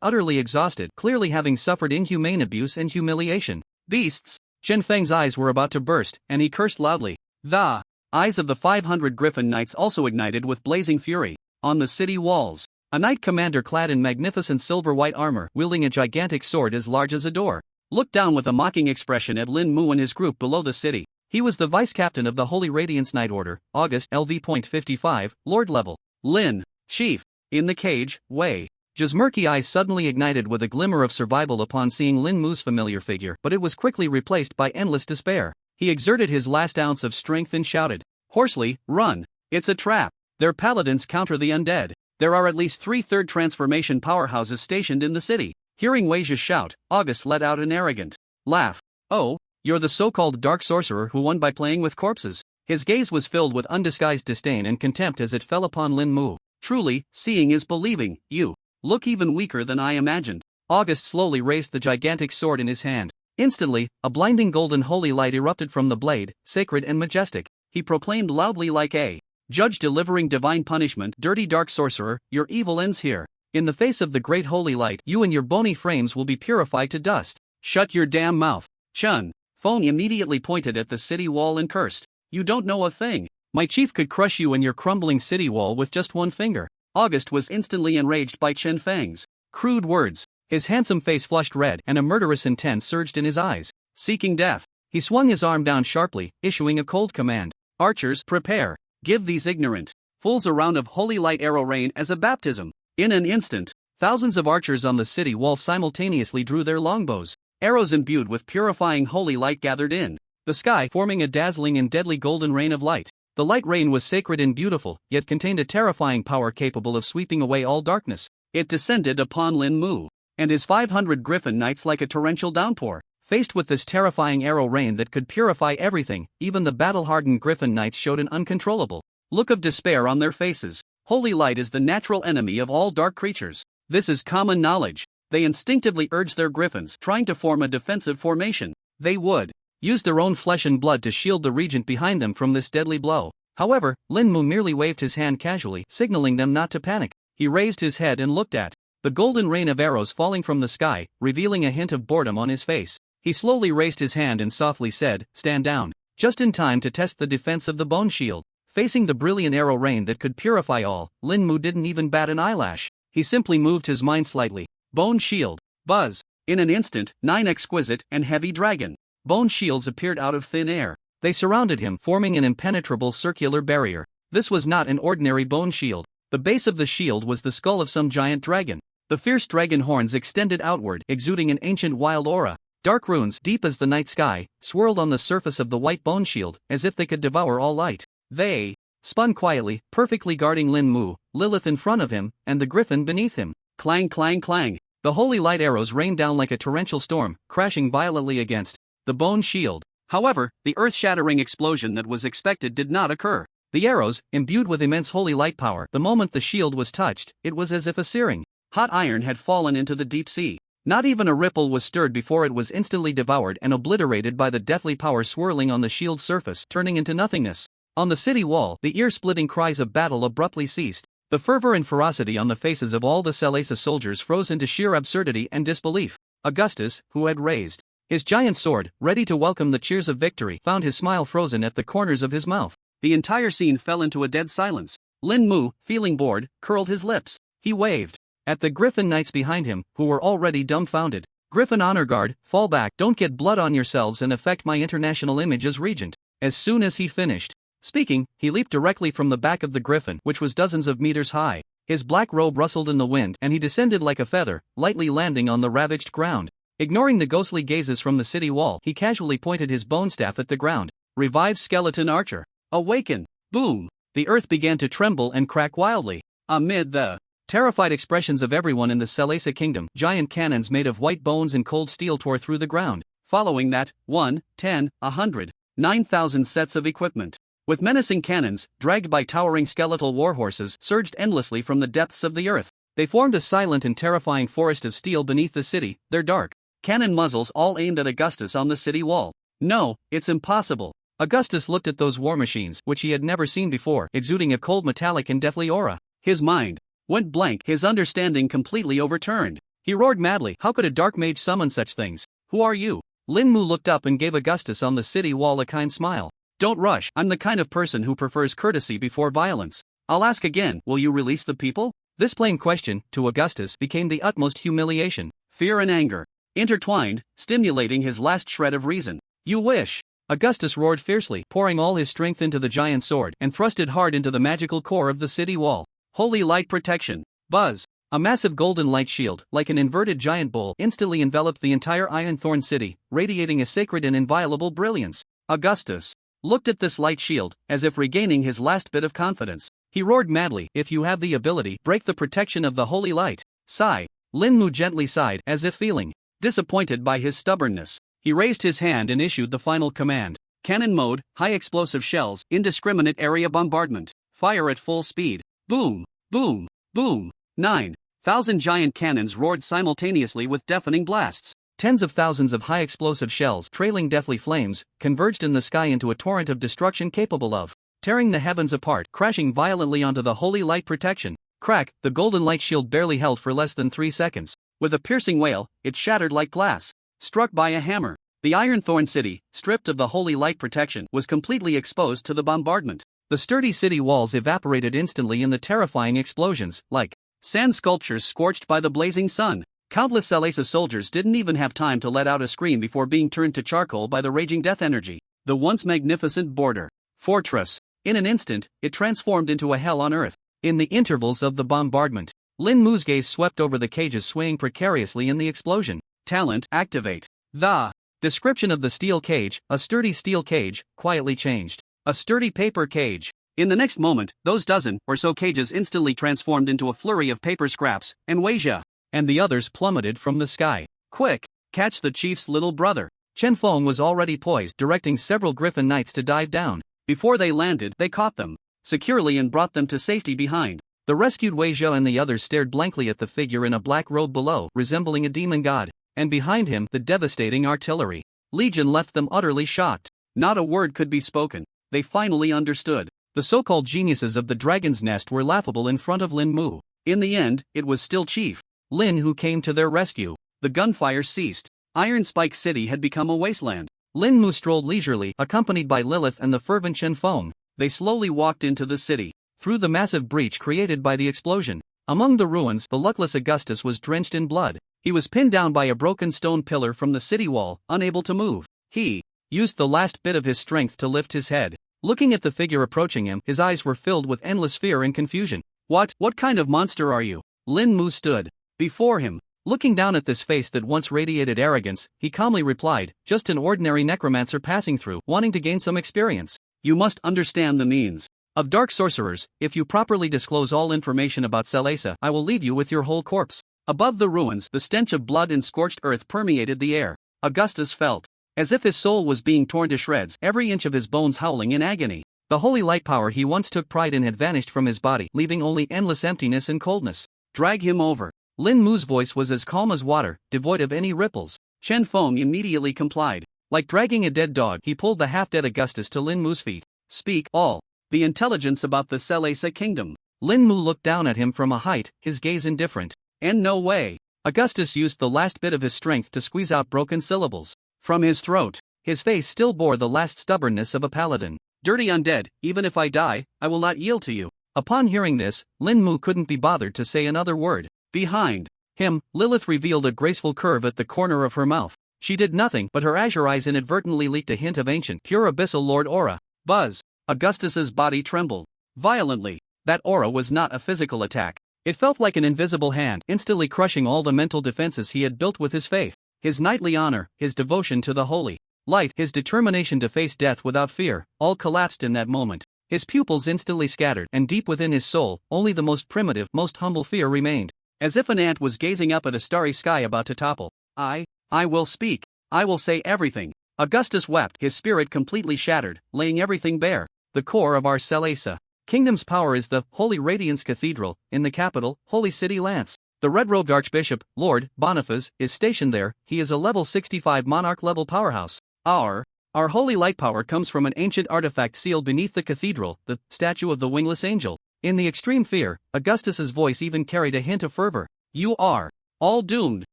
utterly exhausted, clearly having suffered inhumane abuse and humiliation. Beasts! Chen Feng's eyes were about to burst, and he cursed loudly. The eyes of the 500 griffin knights also ignited with blazing fury. On the city walls, a knight commander clad in magnificent silver-white armor, wielding a gigantic sword as large as a door, looked down with a mocking expression at Lin Mu and his group below the city. He was the vice-captain of the Holy Radiance Knight Order, August LV.55, Lord level. Lin, Chief. In the cage, Wei Zhu's murky eyes suddenly ignited with a glimmer of survival upon seeing Lin Mu's familiar figure, but it was quickly replaced by endless despair. He exerted his last ounce of strength and shouted hoarsely, "Run! It's a trap! Their paladins counter the undead. There are at least 3/3 transformation powerhouses stationed in the city." Hearing Wei Zhu shout, August let out an arrogant laugh. "Oh, you're the so-called dark sorcerer who won by playing with corpses." His gaze was filled with undisguised disdain and contempt as it fell upon Lin Mu. "Truly, seeing is believing. You look even weaker than I imagined." August slowly raised the gigantic sword in his hand. Instantly, a blinding golden holy light erupted from the blade, sacred and majestic. He proclaimed loudly like a judge delivering divine punishment, "Dirty dark sorcerer, your evil ends here. In the face of the great holy light, you and your bony frames will be purified to dust. Shut your damn mouth." Chen Feng immediately pointed at the city wall and cursed. "You don't know a thing. My chief could crush you and your crumbling city wall with just one finger." August was instantly enraged by Chen Feng's crude words. His handsome face flushed red, and a murderous intent surged in his eyes. Seeking death, he swung his arm down sharply, issuing a cold command. "Archers, prepare. Give these ignorant fools a round of holy light arrow rain as a baptism." In an instant, thousands of archers on the city wall simultaneously drew their longbows. Arrows imbued with purifying holy light gathered in the sky, forming a dazzling and deadly golden rain of light. The light rain was sacred and beautiful, yet contained a terrifying power capable of sweeping away all darkness. It descended upon Lin Mu and his 500 griffin knights like a torrential downpour. Faced with this terrifying arrow rain that could purify everything, even the battle-hardened griffin knights showed an uncontrollable look of despair on their faces. Holy light is the natural enemy of all dark creatures. This is common knowledge. They instinctively urged their griffins, trying to form a defensive formation. They would use their own flesh and blood to shield the regent behind them from this deadly blow. However, Lin Mu merely waved his hand casually, signaling them not to panic. He raised his head and looked at the golden rain of arrows falling from the sky, revealing a hint of boredom on his face. He slowly raised his hand and softly said, "Stand down." Just in time to test the defense of the bone shield. Facing the brilliant arrow rain that could purify all, Lin Mu didn't even bat an eyelash. He simply moved his mind slightly. Bone shield. Buzz. In an instant, 9 exquisite and heavy dragon bone shields appeared out of thin air. They surrounded him, forming an impenetrable circular barrier. This was not an ordinary bone shield. The base of the shield was the skull of some giant dragon. The fierce dragon horns extended outward, exuding an ancient wild aura. Dark runes, deep as the night sky, swirled on the surface of the white bone shield, as if they could devour all light. They spun quietly, perfectly guarding Lin Mu, Lilith in front of him, and the griffin beneath him. Clang, clang, clang. The holy light arrows rained down like a torrential storm, crashing violently against the bone shield. However, the earth-shattering explosion that was expected did not occur. The arrows, imbued with immense holy light power, the moment the shield was touched, it was as if a searing hot iron had fallen into the deep sea. Not even a ripple was stirred before it was instantly devoured and obliterated by the deathly power swirling on the shield's surface, turning into nothingness. On the city wall, the ear-splitting cries of battle abruptly ceased. The fervor and ferocity on the faces of all the Selesa soldiers froze into sheer absurdity and disbelief. Augustus, who had raised his giant sword, ready to welcome the cheers of victory, found his smile frozen at the corners of his mouth. The entire scene fell into a dead silence. Lin Mu, feeling bored, curled his lips. He waved at the Griffin Knights behind him, who were already dumbfounded. Griffin honor guard, fall back, don't get blood on yourselves and affect my international image as regent. As soon as he finished speaking, he leaped directly from the back of the griffin, which was dozens of meters high. His black robe rustled in the wind and he descended like a feather, lightly landing on the ravaged ground. Ignoring the ghostly gazes from the city wall, he casually pointed his bone staff at the ground. Revive skeleton archer. Awaken. Boom. The earth began to tremble and crack wildly. Amid the terrified expressions of everyone in the Selesa kingdom, giant cannons made of white bones and cold steel tore through the ground. Following that, 1, 10, 100, 9,000 sets of equipment, with menacing cannons, dragged by towering skeletal warhorses, surged endlessly from the depths of the earth. They formed a silent and terrifying forest of steel beneath the city, their dark cannon muzzles all aimed at Augustus on the city wall. No, it's impossible. Augustus looked at those war machines, which he had never seen before, exuding a cold metallic and deathly aura. His mind went blank, his understanding completely overturned. He roared madly, how could a dark mage summon such things? Who are you? Lin Mu looked up and gave Augustus on the city wall a kind smile. Don't rush, I'm the kind of person who prefers courtesy before violence. I'll ask again, will you release the people? This plain question, to Augustus, became the utmost humiliation. Fear and anger intertwined, stimulating his last shred of reason. You wish. Augustus roared fiercely, pouring all his strength into the giant sword, and thrust it hard into the magical core of the city wall. Holy light protection. Buzz. A massive golden light shield, like an inverted giant bowl, instantly enveloped the entire Ironthorn city, radiating a sacred and inviolable brilliance. Augustus looked at this light shield, as if regaining his last bit of confidence. He roared madly, if you have the ability, break the protection of the holy light. Sigh. Lin Mu gently sighed, as if feeling disappointed by his stubbornness. He raised his hand and issued the final command. Cannon mode, high explosive shells, indiscriminate area bombardment. Fire at full speed. Boom, boom, boom. 9,000 giant cannons roared simultaneously with deafening blasts. Tens of thousands of high explosive shells, trailing deathly flames, converged in the sky into a torrent of destruction capable of tearing the heavens apart, crashing violently onto the holy light protection. Crack, the golden light shield barely held for less than 3 seconds. With a piercing wail, it shattered like glass struck by a hammer. The Ironthorn city, stripped of the holy light protection, was completely exposed to the bombardment. The sturdy city walls evaporated instantly in the terrifying explosions, like sand sculptures scorched by the blazing sun. Countless Selesa soldiers didn't even have time to let out a scream before being turned to charcoal by the raging death energy. The once magnificent border fortress. In an instant, it transformed into a hell on earth. In the intervals of the bombardment, Lin Mu's gaze swept over the cages swaying precariously in the explosion. Talent, activate. The description of the steel cage, a sturdy steel cage, quietly changed. A sturdy paper cage. In the next moment, those dozen or so cages instantly transformed into a flurry of paper scraps, and Weijia and the others plummeted from the sky. Quick! Catch the chief's little brother. Chen Feng was already poised, directing several Griffin Knights to dive down. Before they landed, they caught them securely and brought them to safety behind. The rescued Weijia and the others stared blankly at the figure in a black robe below, resembling a demon god, and behind him, the devastating artillery. Legion left them utterly shocked. Not a word could be spoken. They finally understood. The so-called geniuses of the Dragon's Nest were laughable in front of Lin Mu. In the end, it was still Chief Lin who came to their rescue. The gunfire ceased. Iron Spike City had become a wasteland. Lin Mu strolled leisurely, accompanied by Lilith and the fervent Chen Feng. They slowly walked into the city. Through the massive breach created by the explosion. Among the ruins, the luckless Augustus was drenched in blood. He was pinned down by a broken stone pillar from the city wall, unable to move. He used the last bit of his strength to lift his head. Looking at the figure approaching him, his eyes were filled with endless fear and confusion. What kind of monster are you? Lin Mu stood before him. Looking down at this face that once radiated arrogance, he calmly replied, just an ordinary necromancer passing through, wanting to gain some experience. You must understand the means of dark sorcerers. If you properly disclose all information about Selesa, I will leave you with your whole corpse. Above the ruins, the stench of blood and scorched earth permeated the air. Augustus felt as if his soul was being torn to shreds, every inch of his bones howling in agony. The holy light power he once took pride in had vanished from his body, leaving only endless emptiness and coldness. Drag him over. Lin Mu's voice was as calm as water, devoid of any ripples. Chen Feng immediately complied. Like dragging a dead dog, he pulled the half-dead Augustus to Lin Mu's feet. Speak all the intelligence about the Selesa kingdom. Lin Mu looked down at him from a height, his gaze indifferent. And no way. Augustus used the last bit of his strength to squeeze out broken syllables from his throat. His face still bore the last stubbornness of a paladin. Dirty undead, even if I die, I will not yield to you. Upon hearing this, Lin Mu couldn't be bothered to say another word. Behind him, Lilith revealed a graceful curve at the corner of her mouth. She did nothing, but her azure eyes inadvertently leaked a hint of ancient, pure abyssal lord aura. Buzz. Augustus's body trembled violently. That aura was not a physical attack. It felt like an invisible hand, instantly crushing all the mental defenses he had built with his faith. His knightly honor, his devotion to the holy light, his determination to face death without fear, all collapsed in that moment. His pupils instantly scattered, and deep within his soul, only the most primitive, most humble fear remained. As if an ant was gazing up at a starry sky about to topple. I will speak. I will say everything. Augustus wept, his spirit completely shattered, laying everything bare. The core of our Selesa kingdom's power is the Holy Radiance Cathedral, in the capital, Holy City Lance. The red-robed Archbishop, Lord Boniface, is stationed there. He is a level 65 monarch-level powerhouse. Our holy light power comes from an ancient artifact sealed beneath the cathedral, the statue of the wingless angel. In the extreme fear, Augustus's voice even carried a hint of fervor. You are all doomed.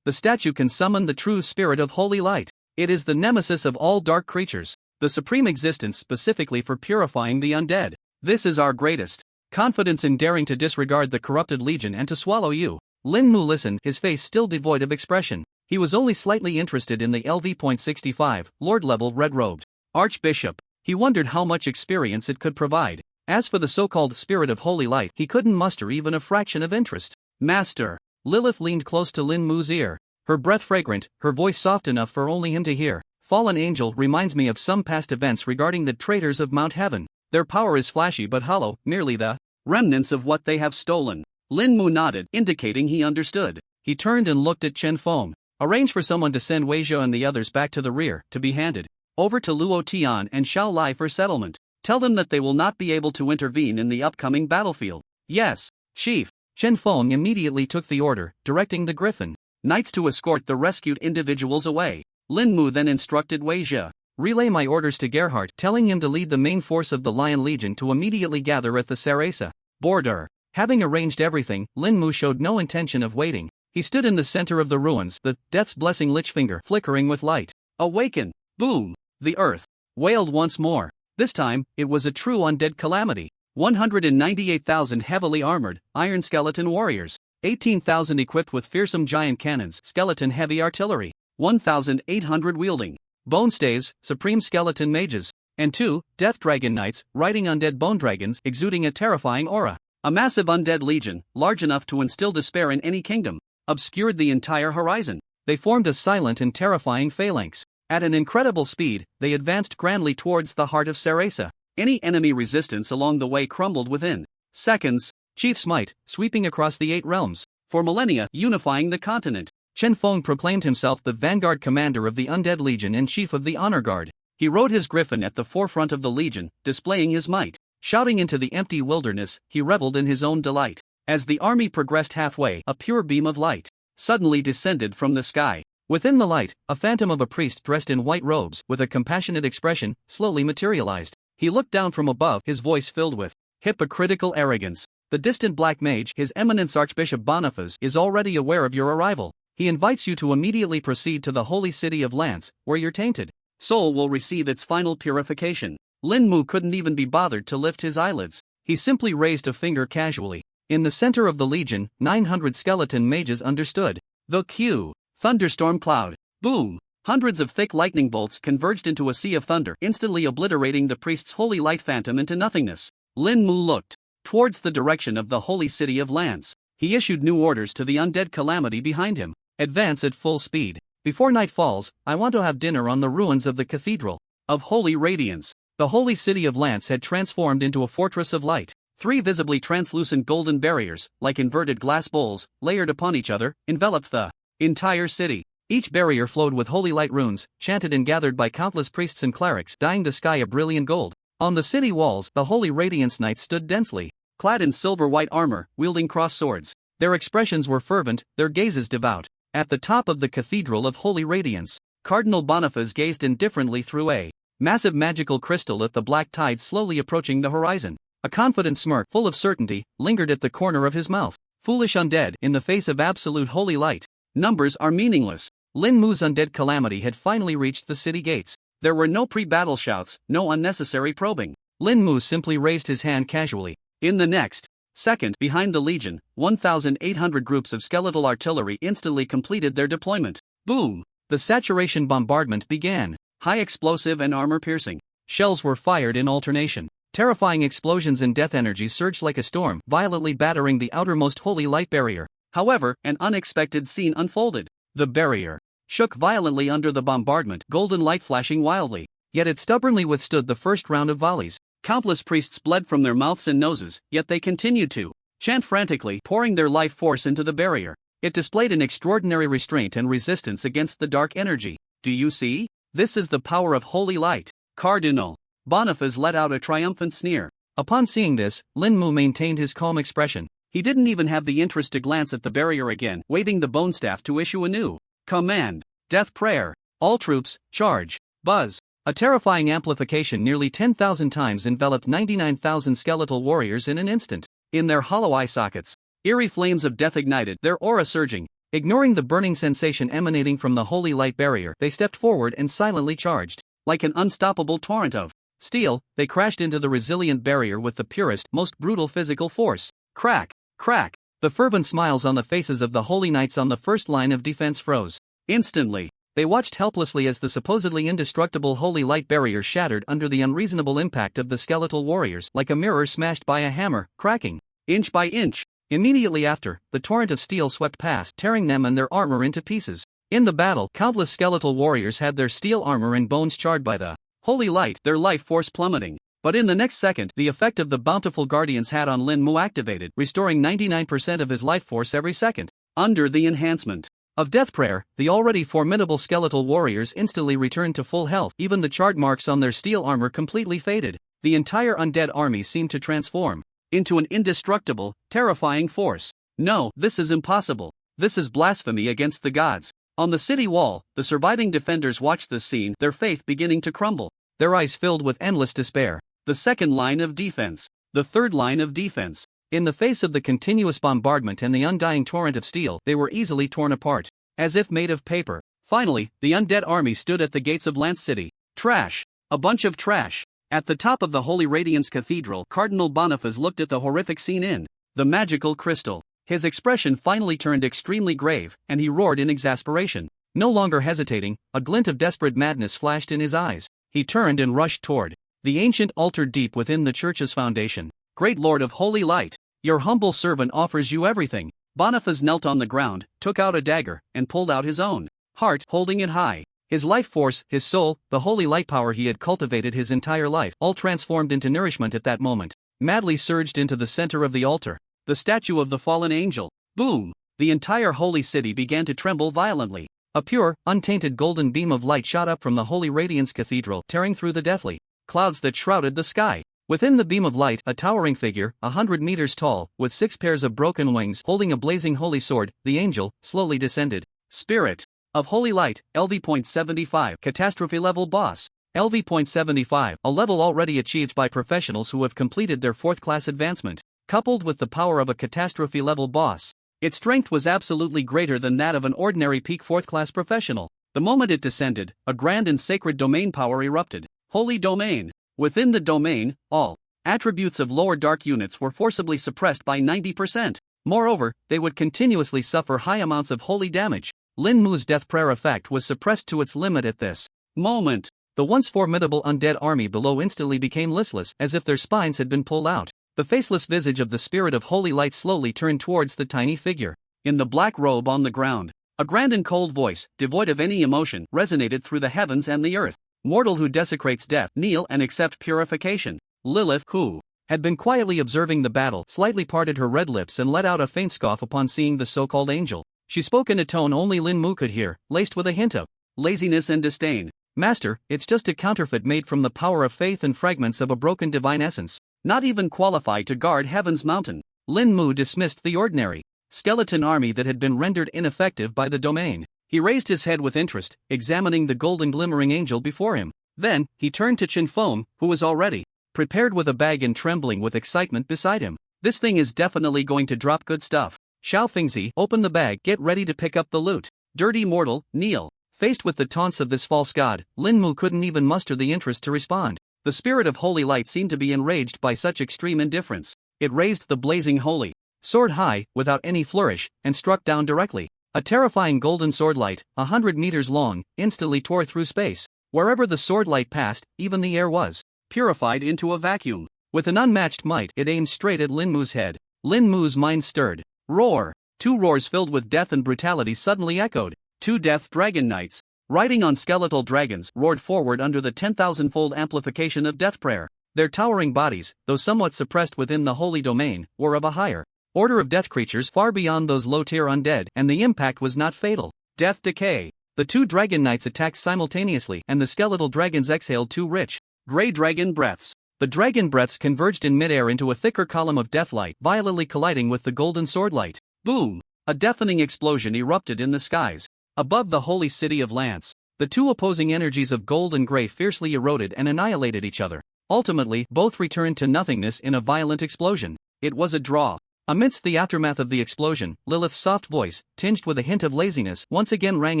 The statue can summon the true spirit of holy light. It is the nemesis of all dark creatures, the supreme existence specifically for purifying the undead. This is our greatest confidence in daring to disregard the corrupted legion and to swallow you. Lin Mu listened, his face still devoid of expression. He was only slightly interested in the LV.65, Lord-level red-robed Archbishop. He wondered how much experience it could provide. As for the so-called spirit of holy light, he couldn't muster even a fraction of interest. Master. Lilith leaned close to Lin Mu's ear. Her breath fragrant, her voice soft enough for only him to hear. Fallen angel reminds me of some past events regarding the traitors of Mount Heaven. Their power is flashy but hollow, merely the remnants of what they have stolen. Lin Mu nodded, indicating he understood. He turned and looked at Chen Feng. Arrange for someone to send Wei Zhou and the others back to the rear, to be handed over to Luo Tian and Xiao Lai for settlement. Tell them that they will not be able to intervene in the upcoming battlefield. Yes, Chief. Chen Feng immediately took the order, directing the Griffin Knights to escort the rescued individuals away. Lin Mu then instructed Wei Zhou. Relay my orders to Gerhardt, telling him to lead the main force of the Lion Legion to immediately gather at the Sarasa border. Having arranged everything, Lin Mu showed no intention of waiting. He stood in the center of the ruins, the Death's Blessing Lich Finger flickering with light. Awaken! Boom! The earth wailed once more. This time, it was a true undead calamity. 198,000 heavily armored, iron skeleton warriors. 18,000 equipped with fearsome giant cannons, skeleton heavy artillery. 1,800 wielding bone staves, supreme skeleton mages. And 2 death dragon knights, riding undead bone dragons, exuding a terrifying aura. A massive undead legion, large enough to instill despair in any kingdom, obscured the entire horizon. They formed a silent and terrifying phalanx. At an incredible speed, they advanced grandly towards the heart of Sarasa. Any enemy resistance along the way crumbled within seconds. Chief's might, sweeping across the 8 realms. For millennia, unifying the continent. Chen Feng proclaimed himself the vanguard commander of the Undead Legion and chief of the Honor Guard. He rode his griffin at the forefront of the legion, displaying his might. Shouting into the empty wilderness, he reveled in his own delight. As the army progressed halfway, a pure beam of light suddenly descended from the sky. Within the light, a phantom of a priest dressed in white robes, with a compassionate expression, slowly materialized. He looked down from above, his voice filled with hypocritical arrogance. The distant black mage, His Eminence Archbishop Boniface, is already aware of your arrival. He invites you to immediately proceed to the holy city of Lance, where your tainted soul will receive its final purification. Lin Mu couldn't even be bothered to lift his eyelids. He simply raised a finger casually. In the center of the legion, 900 skeleton mages understood. The Q. Thunderstorm cloud. Boom! Hundreds of thick lightning bolts converged into a sea of thunder, instantly obliterating the priest's holy light phantom into nothingness. Lin Mu looked towards the direction of the holy city of Lance. He issued new orders to the undead calamity behind him. Advance at full speed. Before night falls, I want to have dinner on the ruins of the Cathedral of Holy Radiance. The holy city of Lance had transformed into a fortress of light. 3 visibly translucent golden barriers, like inverted glass bowls, layered upon each other, enveloped the entire city. Each barrier flowed with holy light runes, chanted and gathered by countless priests and clerics, dyeing the sky a brilliant gold. On the city walls, the Holy Radiance Knights stood densely, clad in silver-white armor, wielding cross swords. Their expressions were fervent, their gazes devout. At the top of the Cathedral of Holy Radiance, Cardinal Boniface gazed indifferently through a massive magical crystal at the black tide slowly approaching the horizon. A confident smirk, full of certainty, lingered at the corner of his mouth. Foolish undead, in the face of absolute holy light, numbers are meaningless. Lin Mu's undead calamity had finally reached the city gates. There were no pre-battle shouts, no unnecessary probing. Lin Mu simply raised his hand casually. In the next second, behind the legion, 1,800 groups of skeletal artillery instantly completed their deployment. Boom! The saturation bombardment began. High explosive and armor-piercing shells were fired in alternation. Terrifying explosions and death energy surged like a storm, violently battering the outermost holy light barrier. However, an unexpected scene unfolded. The barrier shook violently under the bombardment, golden light flashing wildly. Yet it stubbornly withstood the first round of volleys. Countless priests bled from their mouths and noses, yet they continued to chant frantically, pouring their life force into the barrier. It displayed an extraordinary restraint and resistance against the dark energy. Do you see? This is the power of holy light. Cardinal Boniface let out a triumphant sneer. Upon seeing this, Lin Mu maintained his calm expression. He didn't even have the interest to glance at the barrier again, waving the bone staff to issue a new command. Death prayer. All troops, charge. Buzz. A terrifying amplification nearly 10,000 times enveloped 99,000 skeletal warriors in an instant. In their hollow eye sockets, eerie flames of death ignited, their aura surging. Ignoring the burning sensation emanating from the holy light barrier, they stepped forward and silently charged. Like an unstoppable torrent of steel, they crashed into the resilient barrier with the purest, most brutal physical force. Crack, crack. The fervent smiles on the faces of the holy knights on the first line of defense froze. Instantly, they watched helplessly as the supposedly indestructible holy light barrier shattered under the unreasonable impact of the skeletal warriors, like a mirror smashed by a hammer, cracking inch by inch. Immediately after, the torrent of steel swept past, tearing them and their armor into pieces. In the battle, countless skeletal warriors had their steel armor and bones charred by the holy light, their life force plummeting. But in the next second, the effect of the bountiful guardian's hat on Lin Mu activated, restoring 99% of his life force every second. Under the enhancement of death prayer, the already formidable skeletal warriors instantly returned to full health. Even the charred marks on their steel armor completely faded. The entire undead army seemed to transform into an indestructible, terrifying force. No, this is impossible. This is blasphemy against the gods. On the city wall, the surviving defenders watched this scene, their faith beginning to crumble. Their eyes filled with endless despair. The second line of defense. The third line of defense. In the face of the continuous bombardment and the undying torrent of steel, they were easily torn apart, as if made of paper. Finally, the undead army stood at the gates of Lance City. Trash. A bunch of trash. At the top of the Holy Radiance Cathedral, Cardinal Boniface looked at the horrific scene in the magical crystal. His expression finally turned extremely grave, and he roared in exasperation. No longer hesitating, a glint of desperate madness flashed in his eyes. He turned and rushed toward the ancient altar deep within the church's foundation. Great Lord of Holy Light, your humble servant offers you everything. Boniface knelt on the ground, took out a dagger, and pulled out his own heart, holding it high. His life force, his soul, the holy light power he had cultivated his entire life, all transformed into nourishment at that moment, madly surged into the center of the altar. The statue of the fallen angel. Boom! The entire holy city began to tremble violently. A pure, untainted golden beam of light shot up from the Holy Radiance Cathedral, tearing through the deathly clouds that shrouded the sky. Within the beam of light, a towering figure, 100 meters tall, with 6 pairs of broken wings, holding a blazing holy sword, the angel, slowly descended. Spirit of Holy Light, LV.75, Catastrophe Level Boss. LV.75, a level already achieved by professionals who have completed their 4th class advancement. Coupled with the power of a Catastrophe Level Boss, its strength was absolutely greater than that of an ordinary peak 4th class professional. The moment it descended, a grand and sacred domain power erupted. Holy Domain. Within the domain, all attributes of lower dark units were forcibly suppressed by 90%. Moreover, they would continuously suffer high amounts of holy damage. Lin Mu's death prayer effect was suppressed to its limit at this moment. The once formidable undead army below instantly became listless, as if their spines had been pulled out. The faceless visage of the spirit of holy light slowly turned towards the tiny figure in the black robe on the ground. A grand and cold voice, devoid of any emotion, resonated through the heavens and the earth. Mortal who desecrates death, kneel and accept purification. Lilith, who had been quietly observing the battle, slightly parted her red lips and let out a faint scoff upon seeing the so-called angel. She spoke in a tone only Lin Mu could hear, laced with a hint of laziness and disdain. Master, it's just a counterfeit made from the power of faith and fragments of a broken divine essence. Not even qualified to guard heaven's mountain. Lin Mu dismissed the ordinary skeleton army that had been rendered ineffective by the domain. He raised his head with interest, examining the golden glimmering angel before him. Then, he turned to Chen Feng, who was already prepared with a bag and trembling with excitement beside him. This thing is definitely going to drop good stuff. Xiao Fengzi, open the bag, get ready to pick up the loot. Dirty mortal, kneel. Faced with the taunts of this false god, Lin Mu couldn't even muster the interest to respond. The spirit of holy light seemed to be enraged by such extreme indifference. It raised the blazing holy sword high, without any flourish, and struck down directly. A terrifying golden sword light, 100 meters long, instantly tore through space. Wherever the sword light passed, even the air was purified into a vacuum. With an unmatched might, it aimed straight at Lin Mu's head. Lin Mu's mind stirred. Roar! Two roars filled with death and brutality suddenly echoed. Two death dragon knights, riding on skeletal dragons, roared forward under the 10,000-fold amplification of death prayer. Their towering bodies, though somewhat suppressed within the holy domain, were of a higher order of death creatures far beyond those low-tier undead, and the impact was not fatal. Death decay. The two dragon knights attacked simultaneously, and the skeletal dragons exhaled two rich, gray dragon breaths. The dragon breaths converged in midair into a thicker column of deathlight, violently colliding with the golden swordlight. Boom! A deafening explosion erupted in the skies. Above the holy city of Lance, the two opposing energies of gold and gray fiercely eroded and annihilated each other. Ultimately, both returned to nothingness in a violent explosion. It was a draw. Amidst the aftermath of the explosion, Lilith's soft voice, tinged with a hint of laziness, once again rang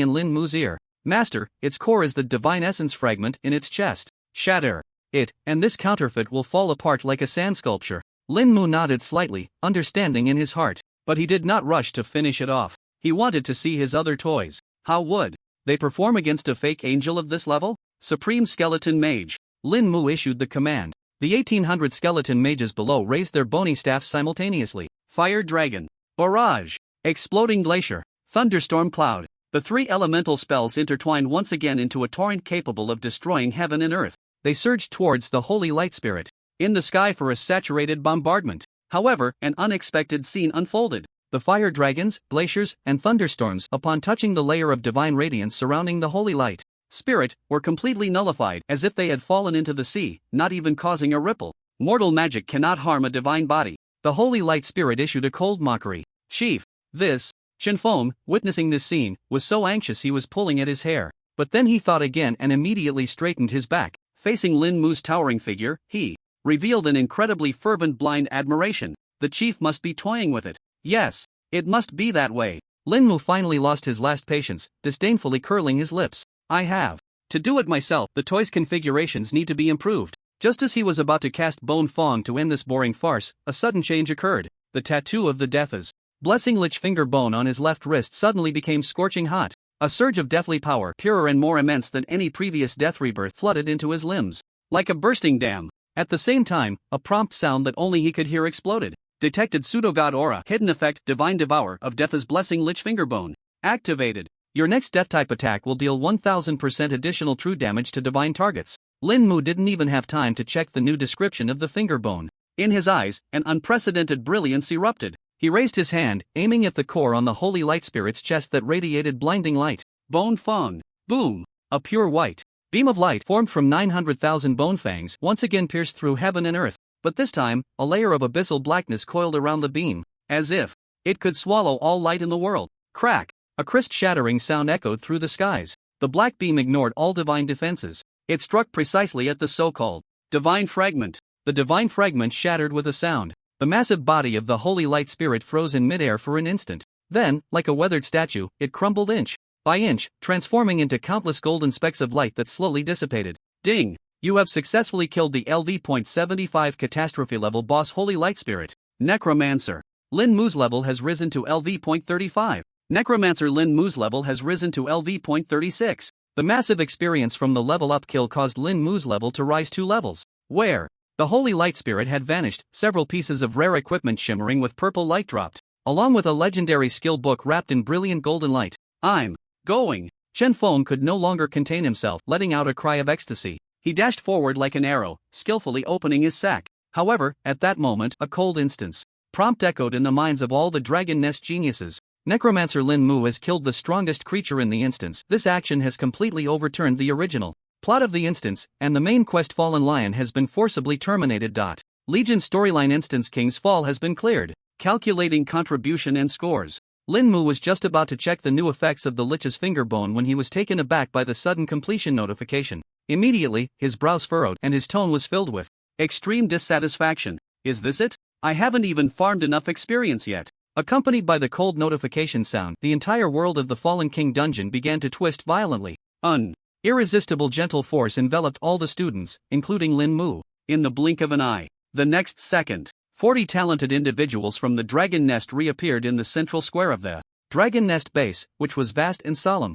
in Lin Mu's ear. Master, its core is the divine essence fragment in its chest. Shatter it, and this counterfeit will fall apart like a sand sculpture. Lin Mu nodded slightly, understanding in his heart, but he did not rush to finish it off. He wanted to see his other toys. How would they perform against a fake angel of this level? Supreme Skeleton Mage. Lin Mu issued the command. The 1800 skeleton mages below raised their bony staffs simultaneously. Fire Dragon. Barrage. Exploding Glacier. Thunderstorm Cloud. The three elemental spells intertwined once again into a torrent capable of destroying heaven and earth. They surged towards the holy light spirit in the sky for a saturated bombardment. However, an unexpected scene unfolded. The fire dragons, glaciers, and thunderstorms, upon touching the layer of divine radiance surrounding the holy light spirit, were completely nullified, as if they had fallen into the sea, not even causing a ripple. Mortal magic cannot harm a divine body. The holy light spirit issued a cold mockery. Chief, this. Chen Feng, witnessing this scene, was so anxious he was pulling at his hair. But then he thought again and immediately straightened his back. Facing Lin Mu's towering figure, he revealed an incredibly fervent blind admiration. The chief must be toying with it. Yes, it must be that way. Lin Mu finally lost his last patience, disdainfully curling his lips. I have to do it myself. The toy's configurations need to be improved. Just as he was about to cast Bone Fong to end this boring farce, a sudden change occurred. The tattoo of the Death's blessing lich finger bone on his left wrist suddenly became scorching hot. A surge of deathly power, purer and more immense than any previous death rebirth, flooded into his limbs. Like a bursting dam. At the same time, a prompt sound that only he could hear exploded. Detected pseudo-god aura, hidden effect, divine devour of Death's blessing lich fingerbone. Activated. Your next death-type attack will deal 1000% additional true damage to divine targets. Lin Mu didn't even have time to check the new description of the fingerbone. In his eyes, an unprecedented brilliance erupted. He raised his hand, aiming at the core on the holy light spirit's chest that radiated blinding light. Bone Fong. Boom. A pure white beam of light formed from 900,000 bone fangs once again pierced through heaven and earth. But this time, a layer of abyssal blackness coiled around the beam, as if it could swallow all light in the world. Crack! A crisp shattering sound echoed through the skies. The black beam ignored all divine defenses. It struck precisely at the so-called divine fragment. The divine fragment shattered with a sound. The massive body of the holy light spirit froze in midair for an instant. Then, like a weathered statue, it crumbled inch by inch, transforming into countless golden specks of light that slowly dissipated. Ding! You have successfully killed the LV.75 catastrophe level boss Holy Light Spirit. Necromancer. Lin Mu's level has risen to LV.35. Necromancer Lin Mu's level has risen to LV.36. The massive experience from the level up kill caused Lin Mu's level to rise 2 levels. Where? The Holy Light Spirit had vanished, several pieces of rare equipment shimmering with purple light dropped, along with a legendary skill book wrapped in brilliant golden light. I'm going. Chen Feng could no longer contain himself, letting out a cry of ecstasy. He dashed forward like an arrow, skillfully opening his sack. However, at that moment, a cold instance prompt echoed in the minds of all the Dragon Nest geniuses. Necromancer Lin Mu has killed the strongest creature in the instance. This action has completely overturned the original plot of the instance, and the main quest Fallen Lion has been forcibly terminated. Legion storyline instance King's Fall has been cleared. Calculating contribution and scores. Lin Mu was just about to check the new effects of the Lich's finger bone when he was taken aback by the sudden completion notification. Immediately, his brows furrowed and his tone was filled with extreme dissatisfaction. Is this it? I haven't even farmed enough experience yet. Accompanied by the cold notification sound, the entire world of the Fallen King dungeon began to twist violently. Irresistible gentle force enveloped all the students, including Lin Mu. In the blink of an eye, the next second, 40 talented individuals from the Dragon Nest reappeared in the central square of the Dragon Nest base, which was vast and solemn.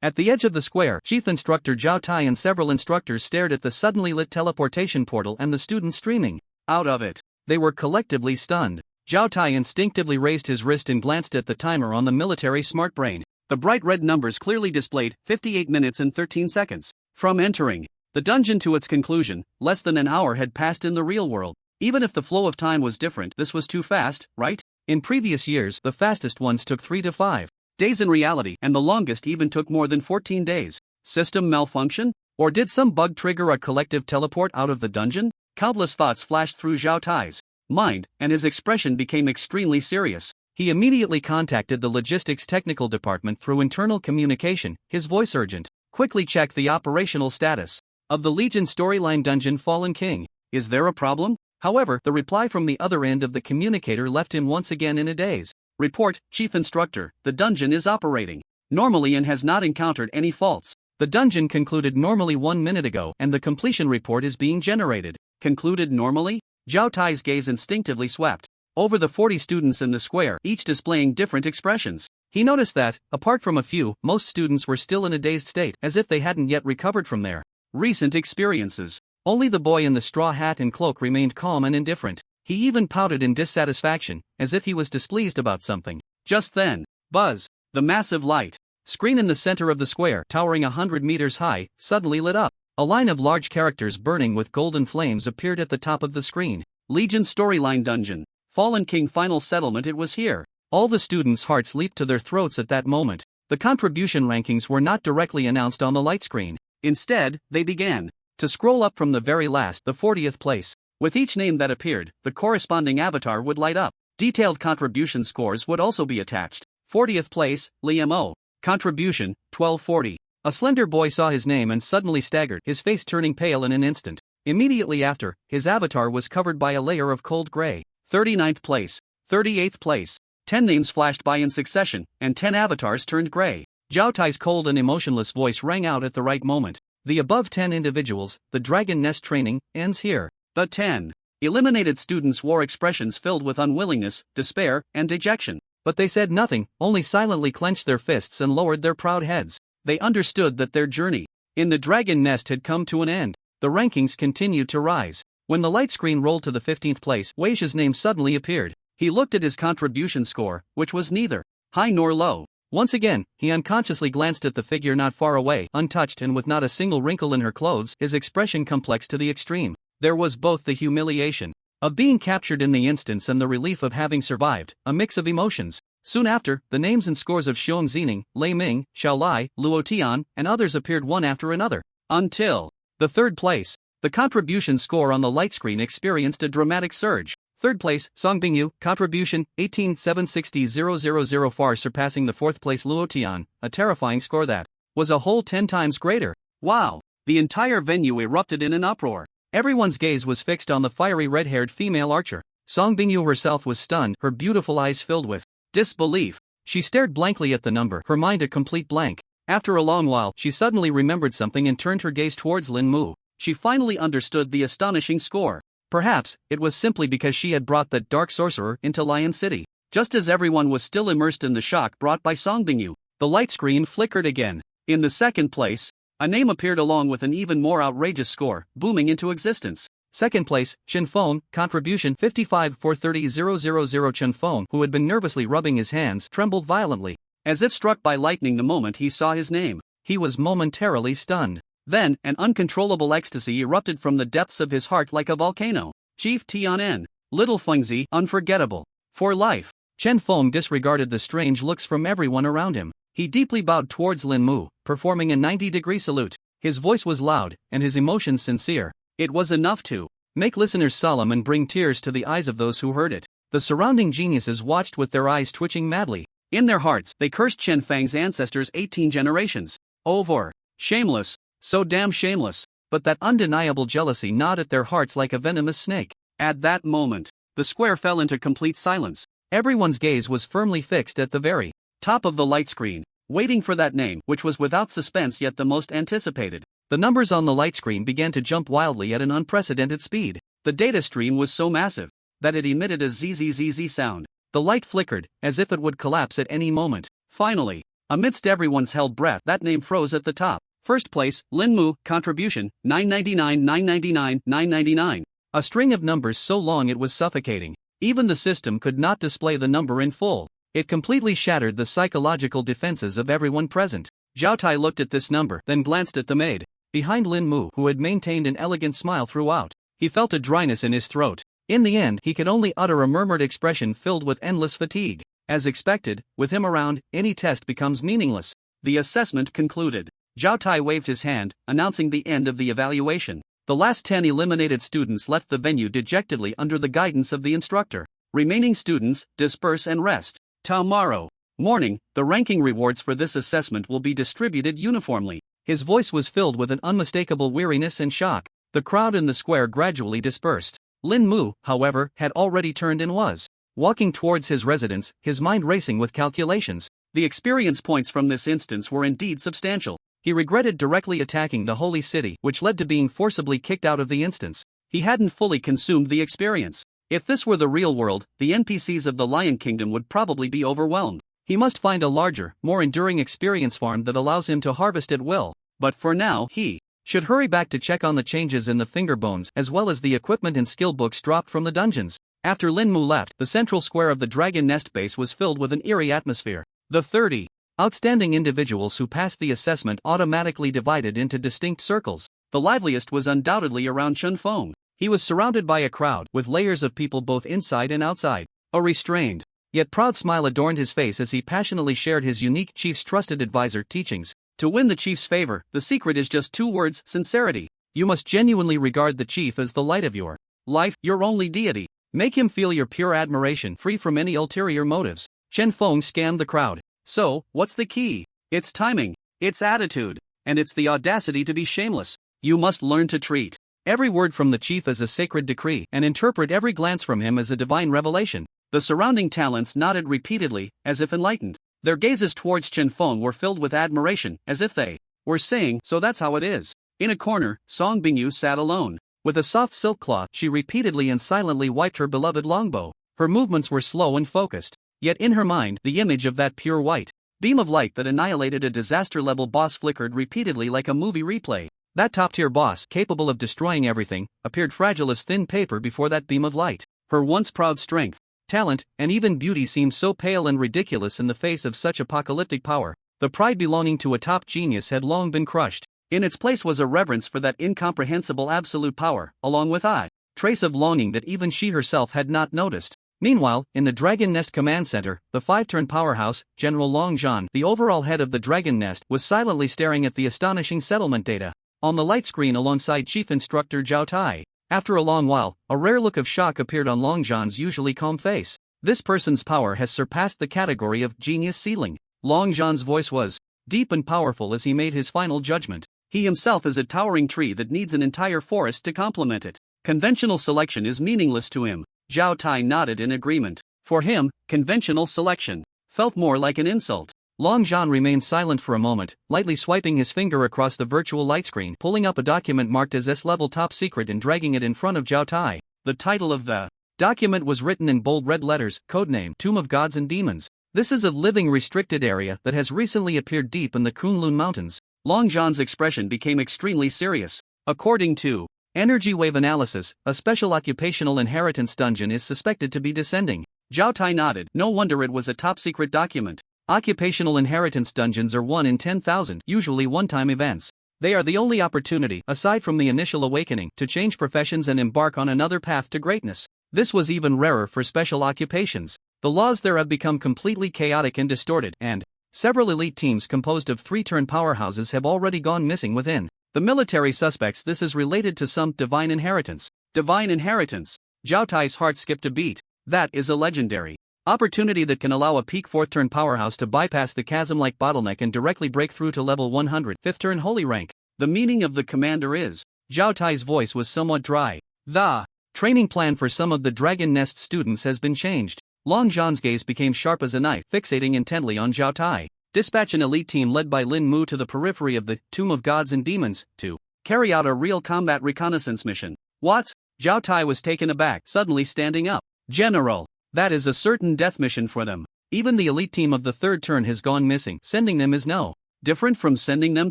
At the edge of the square, Chief Instructor Zhao Tai and several instructors stared at the suddenly lit teleportation portal and the students streaming out of it. They were collectively stunned. Zhao Tai instinctively raised his wrist and glanced at the timer on the military smart brain. The bright red numbers clearly displayed 58 minutes and 13 seconds. From entering the dungeon to its conclusion, less than an hour had passed in the real world. Even if the flow of time was different, this was too fast, right? In previous years, the fastest ones took 3 to 5 days in reality, and the longest even took more than 14 days. System malfunction? Or did some bug trigger a collective teleport out of the dungeon? Countless thoughts flashed through Zhao Tai's mind, and his expression became extremely serious. He immediately contacted the logistics technical department through internal communication, his voice urgent. Quickly check the operational status of the Legion storyline dungeon Fallen King. Is there a problem? However, the reply from the other end of the communicator left him once again in a daze. Report, Chief Instructor, the dungeon is operating normally and has not encountered any faults. The dungeon concluded normally 1 minute ago, and the completion report is being generated. Concluded normally? Zhao Tai's gaze instinctively swept over the 40 students in the square, each displaying different expressions. He noticed that, apart from a few, most students were still in a dazed state, as if they hadn't yet recovered from their recent experiences. Only the boy in the straw hat and cloak remained calm and indifferent. He even pouted in dissatisfaction, as if he was displeased about something. Just then, buzz, the massive light screen in the center of the square, towering 100 meters high, suddenly lit up. A line of large characters burning with golden flames appeared at the top of the screen. Legion storyline dungeon. Fallen King final settlement. It was here. All the students' hearts leaped to their throats at that moment. The contribution rankings were not directly announced on the light screen. Instead, they began to scroll up from the very last, the 40th place. With each name that appeared, the corresponding avatar would light up. Detailed contribution scores would also be attached. 40th place, Lin Mu. Contribution, 1240. A slender boy saw his name and suddenly staggered, his face turning pale in an instant. Immediately after, his avatar was covered by a layer of cold gray. 39th place, 38th place. 10 names flashed by in succession, and 10 avatars turned gray. Zhao Tai's cold and emotionless voice rang out at the right moment. The above 10 individuals, the Dragon Nest training, ends here. The 10 eliminated students wore expressions filled with unwillingness, despair, and dejection. But they said nothing, only silently clenched their fists and lowered their proud heads. They understood that their journey in the Dragon Nest had come to an end. The rankings continued to rise. When the light screen rolled to the 15th place, Wei Shi's name suddenly appeared. He looked at his contribution score, which was neither high nor low. Once again, he unconsciously glanced at the figure not far away, untouched and with not a single wrinkle in her clothes, his expression complex to the extreme. There was both the humiliation of being captured in the instance and the relief of having survived, a mix of emotions. Soon after, the names and scores of Xiong Zining, Lei Ming, Xiao Lai, Luo Tian, and others appeared one after another. Until the 3rd place. The contribution score on the light screen experienced a dramatic surge. 3rd place, Song Bingyu, contribution, 18,760,000 far surpassing the 4th place Luo Tian, a terrifying score that was a whole 10 times greater. Wow! The entire venue erupted in an uproar. Everyone's gaze was fixed on the fiery red-haired female archer. Song Bingyu herself was stunned, her beautiful eyes filled with disbelief. She stared blankly at the number, her mind a complete blank. After a long while, she suddenly remembered something and turned her gaze towards Lin Mu. she finally understood the astonishing score. Perhaps it was simply because she had brought that dark sorcerer into Lion City. Just as everyone was still immersed in the shock brought by Song Bingyu, the light screen flickered again. In the second place, a name appeared along with an even more outrageous score, booming into existence. Second place, Chen Feng, contribution 55,430,000. Chen Feng, who had been nervously rubbing his hands, trembled violently. As if struck by lightning the moment he saw his name, he was momentarily stunned. Then, an uncontrollable ecstasy erupted from the depths of his heart like a volcano. Chief Tianen, Little Fengzi, unforgettable. For life. Chen Feng disregarded the strange looks from everyone around him. He deeply bowed towards Lin Mu, performing a 90-degree salute. His voice was loud, and his emotions sincere. It was enough to make listeners solemn and bring tears to the eyes of those who heard it. The surrounding geniuses watched with their eyes twitching madly. In their hearts, they cursed Chen Feng's ancestors 18 generations. Over. Shameless. So damn shameless. But that undeniable jealousy gnawed at their hearts like a venomous snake. At that moment, the square fell into complete silence. Everyone's gaze was firmly fixed at the very top of the light screen, waiting for that name, which was without suspense yet the most anticipated. The numbers on the light screen began to jump wildly at an unprecedented speed. The data stream was so massive that it emitted a zzz sound. The light flickered, as if it would collapse at any moment. Finally, amidst everyone's held breath, that name froze at the top. First place, Lin Mu, contribution, 999, 999, 999. A string of numbers so long it was suffocating. Even the system could not display the number in full. It completely shattered the psychological defenses of everyone present. Zhao Tai looked at this number, then glanced at the maid behind Lin Mu, who had maintained an elegant smile throughout. He felt a dryness in his throat. In the end, he could only utter a murmured expression filled with endless fatigue. As expected, with him around, any test becomes meaningless. The assessment concluded. Zhao Tai waved his hand, announcing the end of the evaluation. The last 10 eliminated students left the venue dejectedly under the guidance of the instructor. Remaining students, disperse and rest. Tomorrow morning, the ranking rewards for this assessment will be distributed uniformly. His voice was filled with an unmistakable weariness and shock. The crowd in the square gradually dispersed. Lin Mu, however, had already turned and was walking towards his residence, his mind racing with calculations. The experience points from this instance were indeed substantial. He regretted directly attacking the holy city, which led to being forcibly kicked out of the instance. He hadn't fully consumed the experience. If this were the real world, the NPCs of the Lion Kingdom would probably be overwhelmed. He must find a larger, more enduring experience farm that allows him to harvest at will. But for now, he should hurry back to check on the changes in the finger bones as well as the equipment and skill books dropped from the dungeons. After Lin Mu left, the central square of the Dragon Nest base was filled with an eerie atmosphere. The 30 outstanding individuals who passed the assessment automatically divided into distinct circles. The liveliest was undoubtedly around Chen Feng. He was surrounded by a crowd, with layers of people both inside and outside. A restrained, yet proud smile adorned his face as he passionately shared his unique chief's trusted advisor teachings. To win the chief's favor, the secret is just 2 words: sincerity. You must genuinely regard the chief as the light of your life, your only deity. Make him feel your pure admiration, free from any ulterior motives. Chen Feng scanned the crowd. So, what's the key? It's timing, it's attitude, and it's the audacity to be shameless. You must learn to treat every word from the chief as a sacred decree and interpret every glance from him as a divine revelation. The surrounding talents nodded repeatedly, as if enlightened. Their gazes towards Chen Feng were filled with admiration, as if they were saying, so that's how it is. In a corner, Song Bingyu sat alone. With a soft silk cloth, she repeatedly and silently wiped her beloved longbow. Her movements were slow and focused. Yet in her mind, the image of that pure white beam of light that annihilated a disaster-level boss flickered repeatedly like a movie replay. That top-tier boss, capable of destroying everything, appeared fragile as thin paper before that beam of light. Her once proud strength, talent, and even beauty seemed so pale and ridiculous in the face of such apocalyptic power. The pride belonging to a top genius had long been crushed. In its place was a reverence for that incomprehensible absolute power, along with a trace of longing that even she herself had not noticed. Meanwhile, in the Dragon Nest Command Center, the 5-turn powerhouse, General Long Zhan, the overall head of the Dragon Nest, was silently staring at the astonishing settlement data on the light screen alongside Chief Instructor Zhao Tai. After a long while, a rare look of shock appeared on Long Zhan's usually calm face. This person's power has surpassed the category of genius ceiling. Long Zhan's voice was deep and powerful as he made his final judgment. He himself is a towering tree that needs an entire forest to complement it. Conventional selection is meaningless to him. Zhao Tai nodded in agreement. For him, conventional selection felt more like an insult. Long Zhan remained silent for a moment, lightly swiping his finger across the virtual light screen, pulling up a document marked as S-level top secret and dragging it in front of Zhao Tai. The title of the document was written in bold red letters, codename Tomb of Gods and Demons. This is a living restricted area that has recently appeared deep in the Kunlun Mountains. Long Zhan's expression became extremely serious. According to Energy Wave Analysis, a special occupational inheritance dungeon is suspected to be descending. Zhao Tai nodded. No wonder it was a top-secret document. Occupational inheritance dungeons are 1 in 10,000, usually one-time events. They are the only opportunity, aside from the initial awakening, to change professions and embark on another path to greatness. This was even rarer for special occupations. The laws there have become completely chaotic and distorted, and several elite teams composed of 3-turn powerhouses have already gone missing within the military suspects. This is related to some divine inheritance. Divine inheritance. Zhao Tai's heart skipped a beat. That is a legendary opportunity that can allow a peak 4th-turn powerhouse to bypass the chasm-like bottleneck and directly break through to level 100, 5th-turn holy rank. The meaning of the commander is. Zhao Tai's voice was somewhat dry. The training plan for some of the Dragon Nest students has been changed. Long Zhan's gaze became sharp as a knife, fixating intently on Zhao Tai. Dispatch an elite team led by Lin Mu to the periphery of the Tomb of Gods and Demons to carry out a real combat reconnaissance mission. What? Zhao Tai was taken aback, suddenly standing up. General, that is a certain death mission for them. Even the elite team of the 3rd turn has gone missing. Sending them is no different from sending them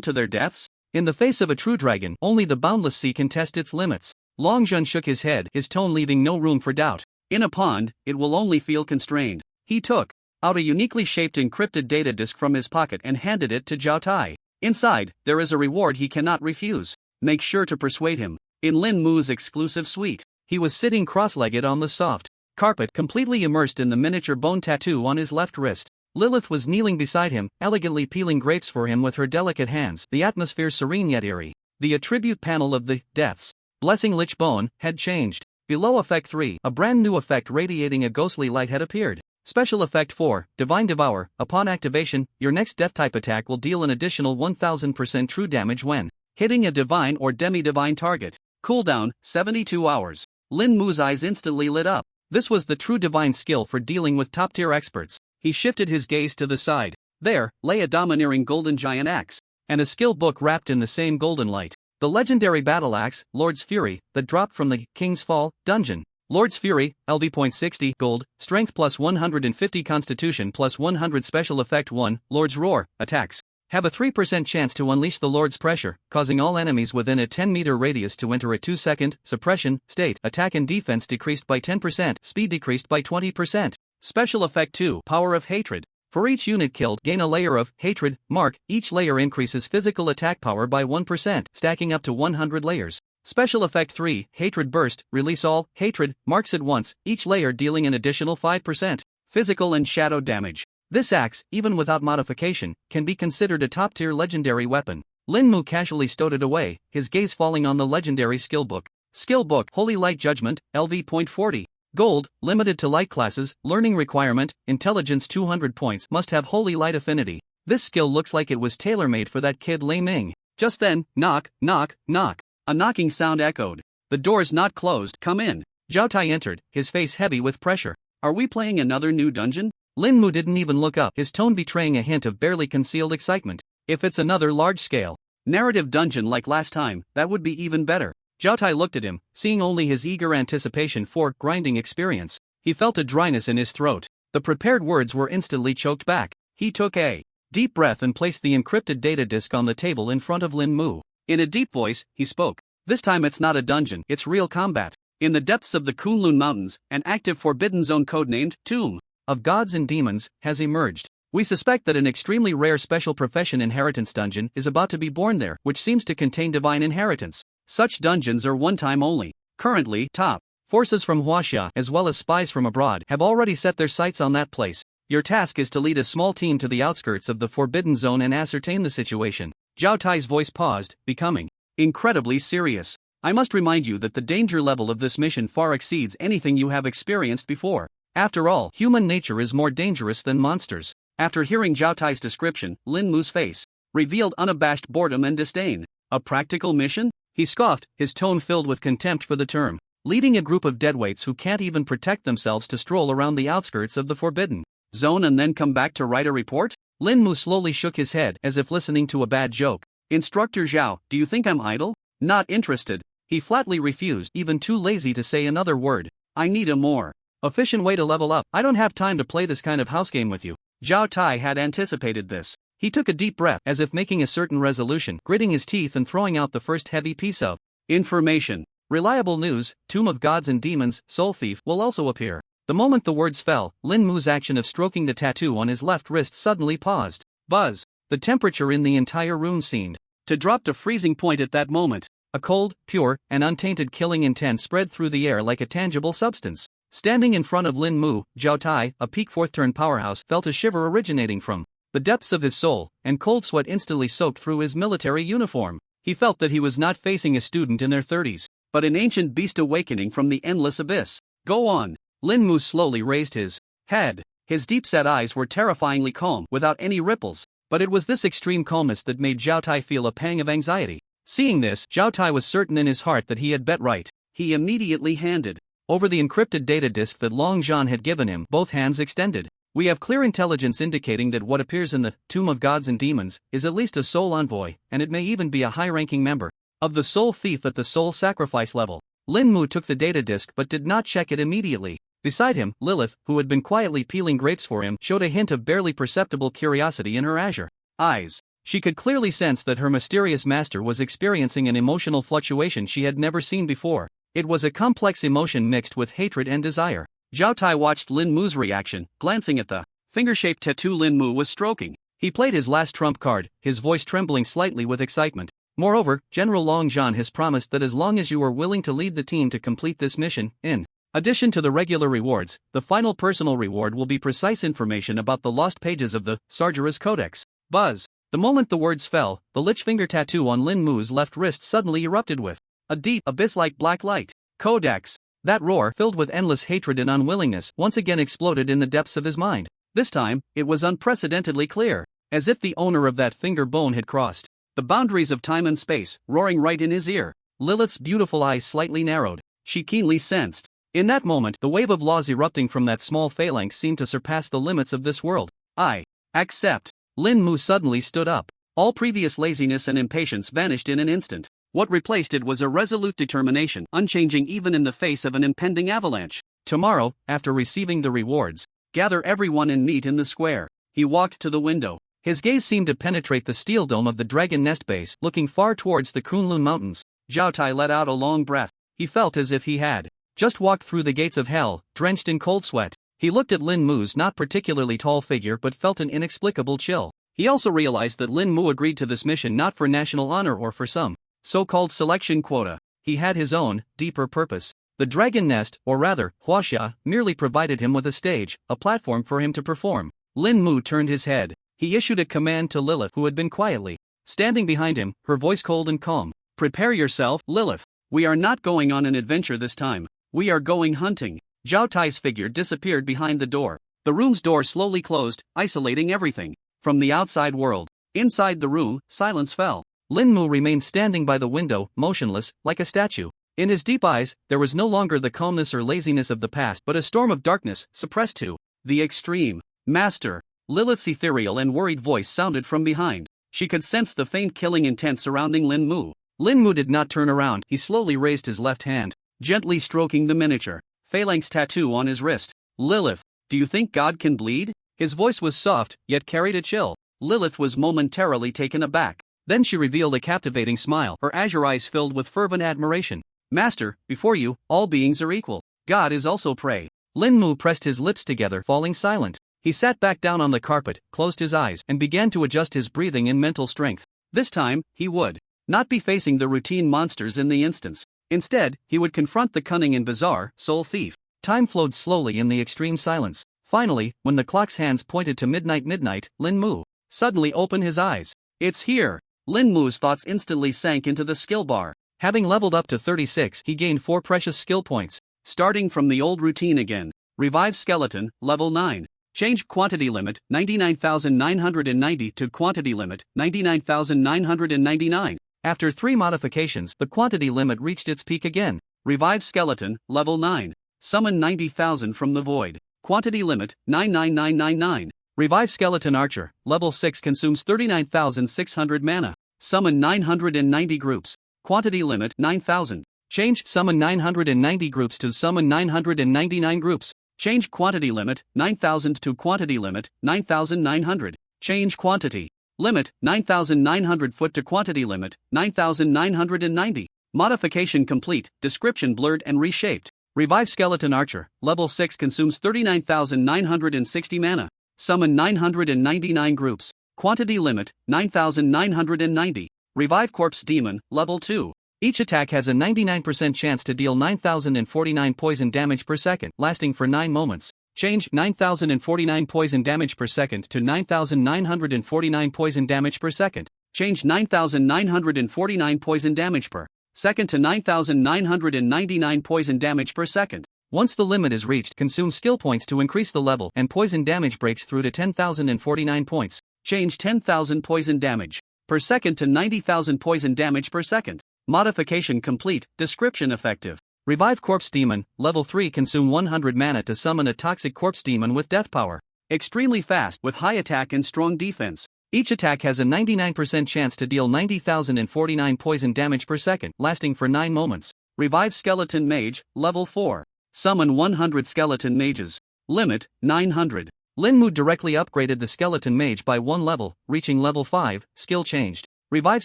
to their deaths? In the face of a true dragon, only the boundless sea can test its limits. Long Zhan shook his head, his tone leaving no room for doubt. In a pond, it will only feel constrained. He took out a uniquely shaped encrypted data disk from his pocket and handed it to Zhao Tai. Inside, there is a reward he cannot refuse. Make sure to persuade him. In Lin Mu's exclusive suite, he was sitting cross-legged on the soft carpet, completely immersed in the miniature bone tattoo on his left wrist. Lilith was kneeling beside him, elegantly peeling grapes for him with her delicate hands, the atmosphere serene yet eerie. The attribute panel of the Death's Blessing Lich Bone had changed. Below Effect 3, a brand new effect radiating a ghostly light had appeared. Special Effect 4, Divine Devour. Upon activation, your next death-type attack will deal an additional 1000% true damage when hitting a divine or demi-divine target. Cooldown, 72 hours. Lin Mu's eyes instantly lit up. This was the true divine skill for dealing with top-tier experts. He shifted his gaze to the side. There lay a domineering golden giant axe, and a skill book wrapped in the same golden light. The legendary battle axe, Lord's Fury, that dropped from the King's Fall dungeon. Lord's Fury, LV.60 gold, strength plus 150, constitution plus 100, special effect 1, Lord's Roar. Attacks have a 3% chance to unleash the Lord's pressure, causing all enemies within a 10-meter radius to enter a 2-second suppression state. Attack and defense decreased by 10%, speed decreased by 20%. Special effect 2, Power of Hatred. For each unit killed, gain a layer of hatred mark. Each layer increases physical attack power by 1%, stacking up to 100 layers. Special effect 3, Hatred Burst. Release all hatred marks at once, each layer dealing an additional 5% physical and shadow damage. This axe, even without modification, can be considered a top-tier legendary weapon. Lin Mu casually stowed it away, his gaze falling on the legendary skill book. Skill book, Holy Light Judgment, LV.40. Gold, limited to light classes. Learning requirement, intelligence 200 points. Must have holy light affinity. This skill looks like it was tailor-made for that kid Lei Ming. Just then, knock, knock, knock. A knocking sound echoed. The door's not closed, come in. Zhao Tai entered, his face heavy with pressure. Are we playing another new dungeon? Lin Mu didn't even look up, his tone betraying a hint of barely concealed excitement. If it's another large-scale narrative dungeon like last time, that would be even better. Zhao Tai looked at him, seeing only his eager anticipation for grinding experience. He felt a dryness in his throat. The prepared words were instantly choked back. He took a deep breath and placed the encrypted data disk on the table in front of Lin Mu. In a deep voice, he spoke. This time it's not a dungeon, it's real combat. In the depths of the Kunlun Mountains, an active forbidden zone codenamed Tomb of Gods and Demons has emerged. We suspect that an extremely rare special profession inheritance dungeon is about to be born there, which seems to contain divine inheritance. Such dungeons are one time only. Currently, top forces from Huaxia as well as spies from abroad have already set their sights on that place. Your task is to lead a small team to the outskirts of the forbidden zone and ascertain the situation. Zhao Tai's voice paused, becoming incredibly serious. I must remind you that the danger level of this mission far exceeds anything you have experienced before. After all, human nature is more dangerous than monsters. After hearing Zhao Tai's description, Lin Mu's face revealed unabashed boredom and disdain. A practical mission? He scoffed, his tone filled with contempt for the term. Leading a group of deadweights who can't even protect themselves to stroll around the outskirts of the forbidden zone and then come back to write a report? Lin Mu slowly shook his head as if listening to a bad joke. Instructor Zhao, do you think I'm idle? Not interested. He flatly refused, even too lazy to say another word. I need a more efficient way to level up. I don't have time to play this kind of house game with you. Zhao Tai had anticipated this. He took a deep breath as if making a certain resolution, gritting his teeth and throwing out the first heavy piece of information. Reliable news: Tomb of Gods and Demons, Soul Thief will also appear. The moment the words fell, Lin Mu's action of stroking the tattoo on his left wrist suddenly paused. Buzz! The temperature in the entire room seemed to drop to freezing point at that moment. A cold, pure, and untainted killing intent spread through the air like a tangible substance. Standing in front of Lin Mu, Zhao Tai, a peak fourth-turn powerhouse, felt a shiver originating from the depths of his soul, and cold sweat instantly soaked through his military uniform. He felt that he was not facing a student in their 30s, but an ancient beast awakening from the endless abyss. Go on. Lin Mu slowly raised his head. His deep-set eyes were terrifyingly calm, without any ripples. But it was this extreme calmness that made Zhao Tai feel a pang of anxiety. Seeing this, Zhao Tai was certain in his heart that he had bet right. He immediately handed over the encrypted data disk that Long Zhan had given him, both hands extended. We have clear intelligence indicating that what appears in the Tomb of Gods and Demons is at least a soul envoy, and it may even be a high-ranking member of the Soul Thief at the soul sacrifice level. Lin Mu took the data disk but did not check it immediately. Beside him, Lilith, who had been quietly peeling grapes for him, showed a hint of barely perceptible curiosity in her azure eyes. She could clearly sense that her mysterious master was experiencing an emotional fluctuation she had never seen before. It was a complex emotion mixed with hatred and desire. Zhao Tai watched Lin Mu's reaction, glancing at the finger-shaped tattoo Lin Mu was stroking. He played his last trump card, his voice trembling slightly with excitement. Moreover, General Long Zhan has promised that as long as you are willing to lead the team to complete this mission, in addition to the regular rewards, the final personal reward will be precise information about the lost pages of the Sargeras Codex. Buzz! The moment the words fell, the lich finger tattoo on Lin Mu's left wrist suddenly erupted with a deep, abyss-like black light. Codex! That roar, filled with endless hatred and unwillingness, once again exploded in the depths of his mind. This time, it was unprecedentedly clear, as if the owner of that finger bone had crossed the boundaries of time and space, roaring right in his ear. Lilith's beautiful eyes slightly narrowed. She keenly sensed. In that moment, the wave of laws erupting from that small phalanx seemed to surpass the limits of this world. I accept. Lin Mu suddenly stood up. All previous laziness and impatience vanished in an instant. What replaced it was a resolute determination, unchanging even in the face of an impending avalanche. Tomorrow, after receiving the rewards, gather everyone and meet in the square. He walked to the window. His gaze seemed to penetrate the steel dome of the Dragon Nest base, looking far towards the Kunlun Mountains. Zhao Tai let out a long breath. He felt as if he had just walked through the gates of hell, drenched in cold sweat. He looked at Lin Mu's not particularly tall figure but felt an inexplicable chill. He also realized that Lin Mu agreed to this mission not for national honor or for some so-called selection quota. He had his own, deeper purpose. The Dragon Nest, or rather, Huaxia, merely provided him with a stage, a platform for him to perform. Lin Mu turned his head. He issued a command to Lilith, who had been quietly standing behind him, her voice cold and calm. Prepare yourself, Lilith. We are not going on an adventure this time. We are going hunting. Zhao Tai's figure disappeared behind the door. The room's door slowly closed, isolating everything from the outside world. Inside the room, silence fell. Lin Mu remained standing by the window, motionless, like a statue. In his deep eyes, there was no longer the calmness or laziness of the past but a storm of darkness, suppressed to the extreme. Master. Lilith's ethereal and worried voice sounded from behind. She could sense the faint killing intent surrounding Lin Mu. Lin Mu did not turn around. He slowly raised his left hand, gently stroking the miniature phalanx tattoo on his wrist. Lilith, do you think God can bleed? His voice was soft, yet carried a chill. Lilith was momentarily taken aback. Then she revealed a captivating smile, her azure eyes filled with fervent admiration. Master, before you, all beings are equal. God is also prey. Lin Mu pressed his lips together, falling silent. He sat back down on the carpet, closed his eyes, and began to adjust his breathing and mental strength. This time, he would not be facing the routine monsters in the instance. Instead, he would confront the cunning and bizarre Soul Thief. Time flowed slowly in the extreme silence. Finally, when the clock's hands pointed to midnight, Lin Mu suddenly opened his eyes. It's here. Lin Mu's thoughts instantly sank into the skill bar. Having leveled up to 36, he gained 4 precious skill points. Starting from the old routine again. Revive Skeleton, level 9. Change quantity limit, 99,990 to quantity limit, 99,999. After 3 modifications, the quantity limit reached its peak again. Revive Skeleton, level 9. Summon 90,000 from the void. Quantity limit, 99999. Revive Skeleton Archer, level 6 consumes 39,600 mana. Summon 990 groups. Quantity limit 9,000. Change summon 990 groups to summon 999 groups. Change quantity limit 9,000 to quantity limit 9,900. Change quantity limit 9,900 foot to quantity limit 9,990. Modification complete. Description blurred and reshaped. Revive Skeleton Archer, level 6 consumes 39,960 mana. Summon 999 groups. Quantity limit 9,990. Revive Corpse Demon, level 2. Each attack has a 99% chance to deal 9,049 poison damage per second, lasting for 9 moments. Change 9,049 poison damage per second to 9,949 poison damage per second. Change 9,949 poison damage per second to 9,999 poison damage per second. Once the limit is reached, consume skill points to increase the level, and poison damage breaks through to 10,049 points. Change 10,000 poison damage per second to 90,000 poison damage per second. Modification complete. Description effective. Revive Corpse Demon, level 3 consume 100 mana to summon a toxic corpse demon with death power. Extremely fast with high attack and strong defense. Each attack has a 99% chance to deal 90,049 poison damage per second, lasting for 9 moments. Revive Skeleton Mage, level 4. Summon 100 Skeleton Mages. Limit, 900. Lin Mu directly upgraded the Skeleton Mage by 1 level, reaching level 5, skill changed. Revive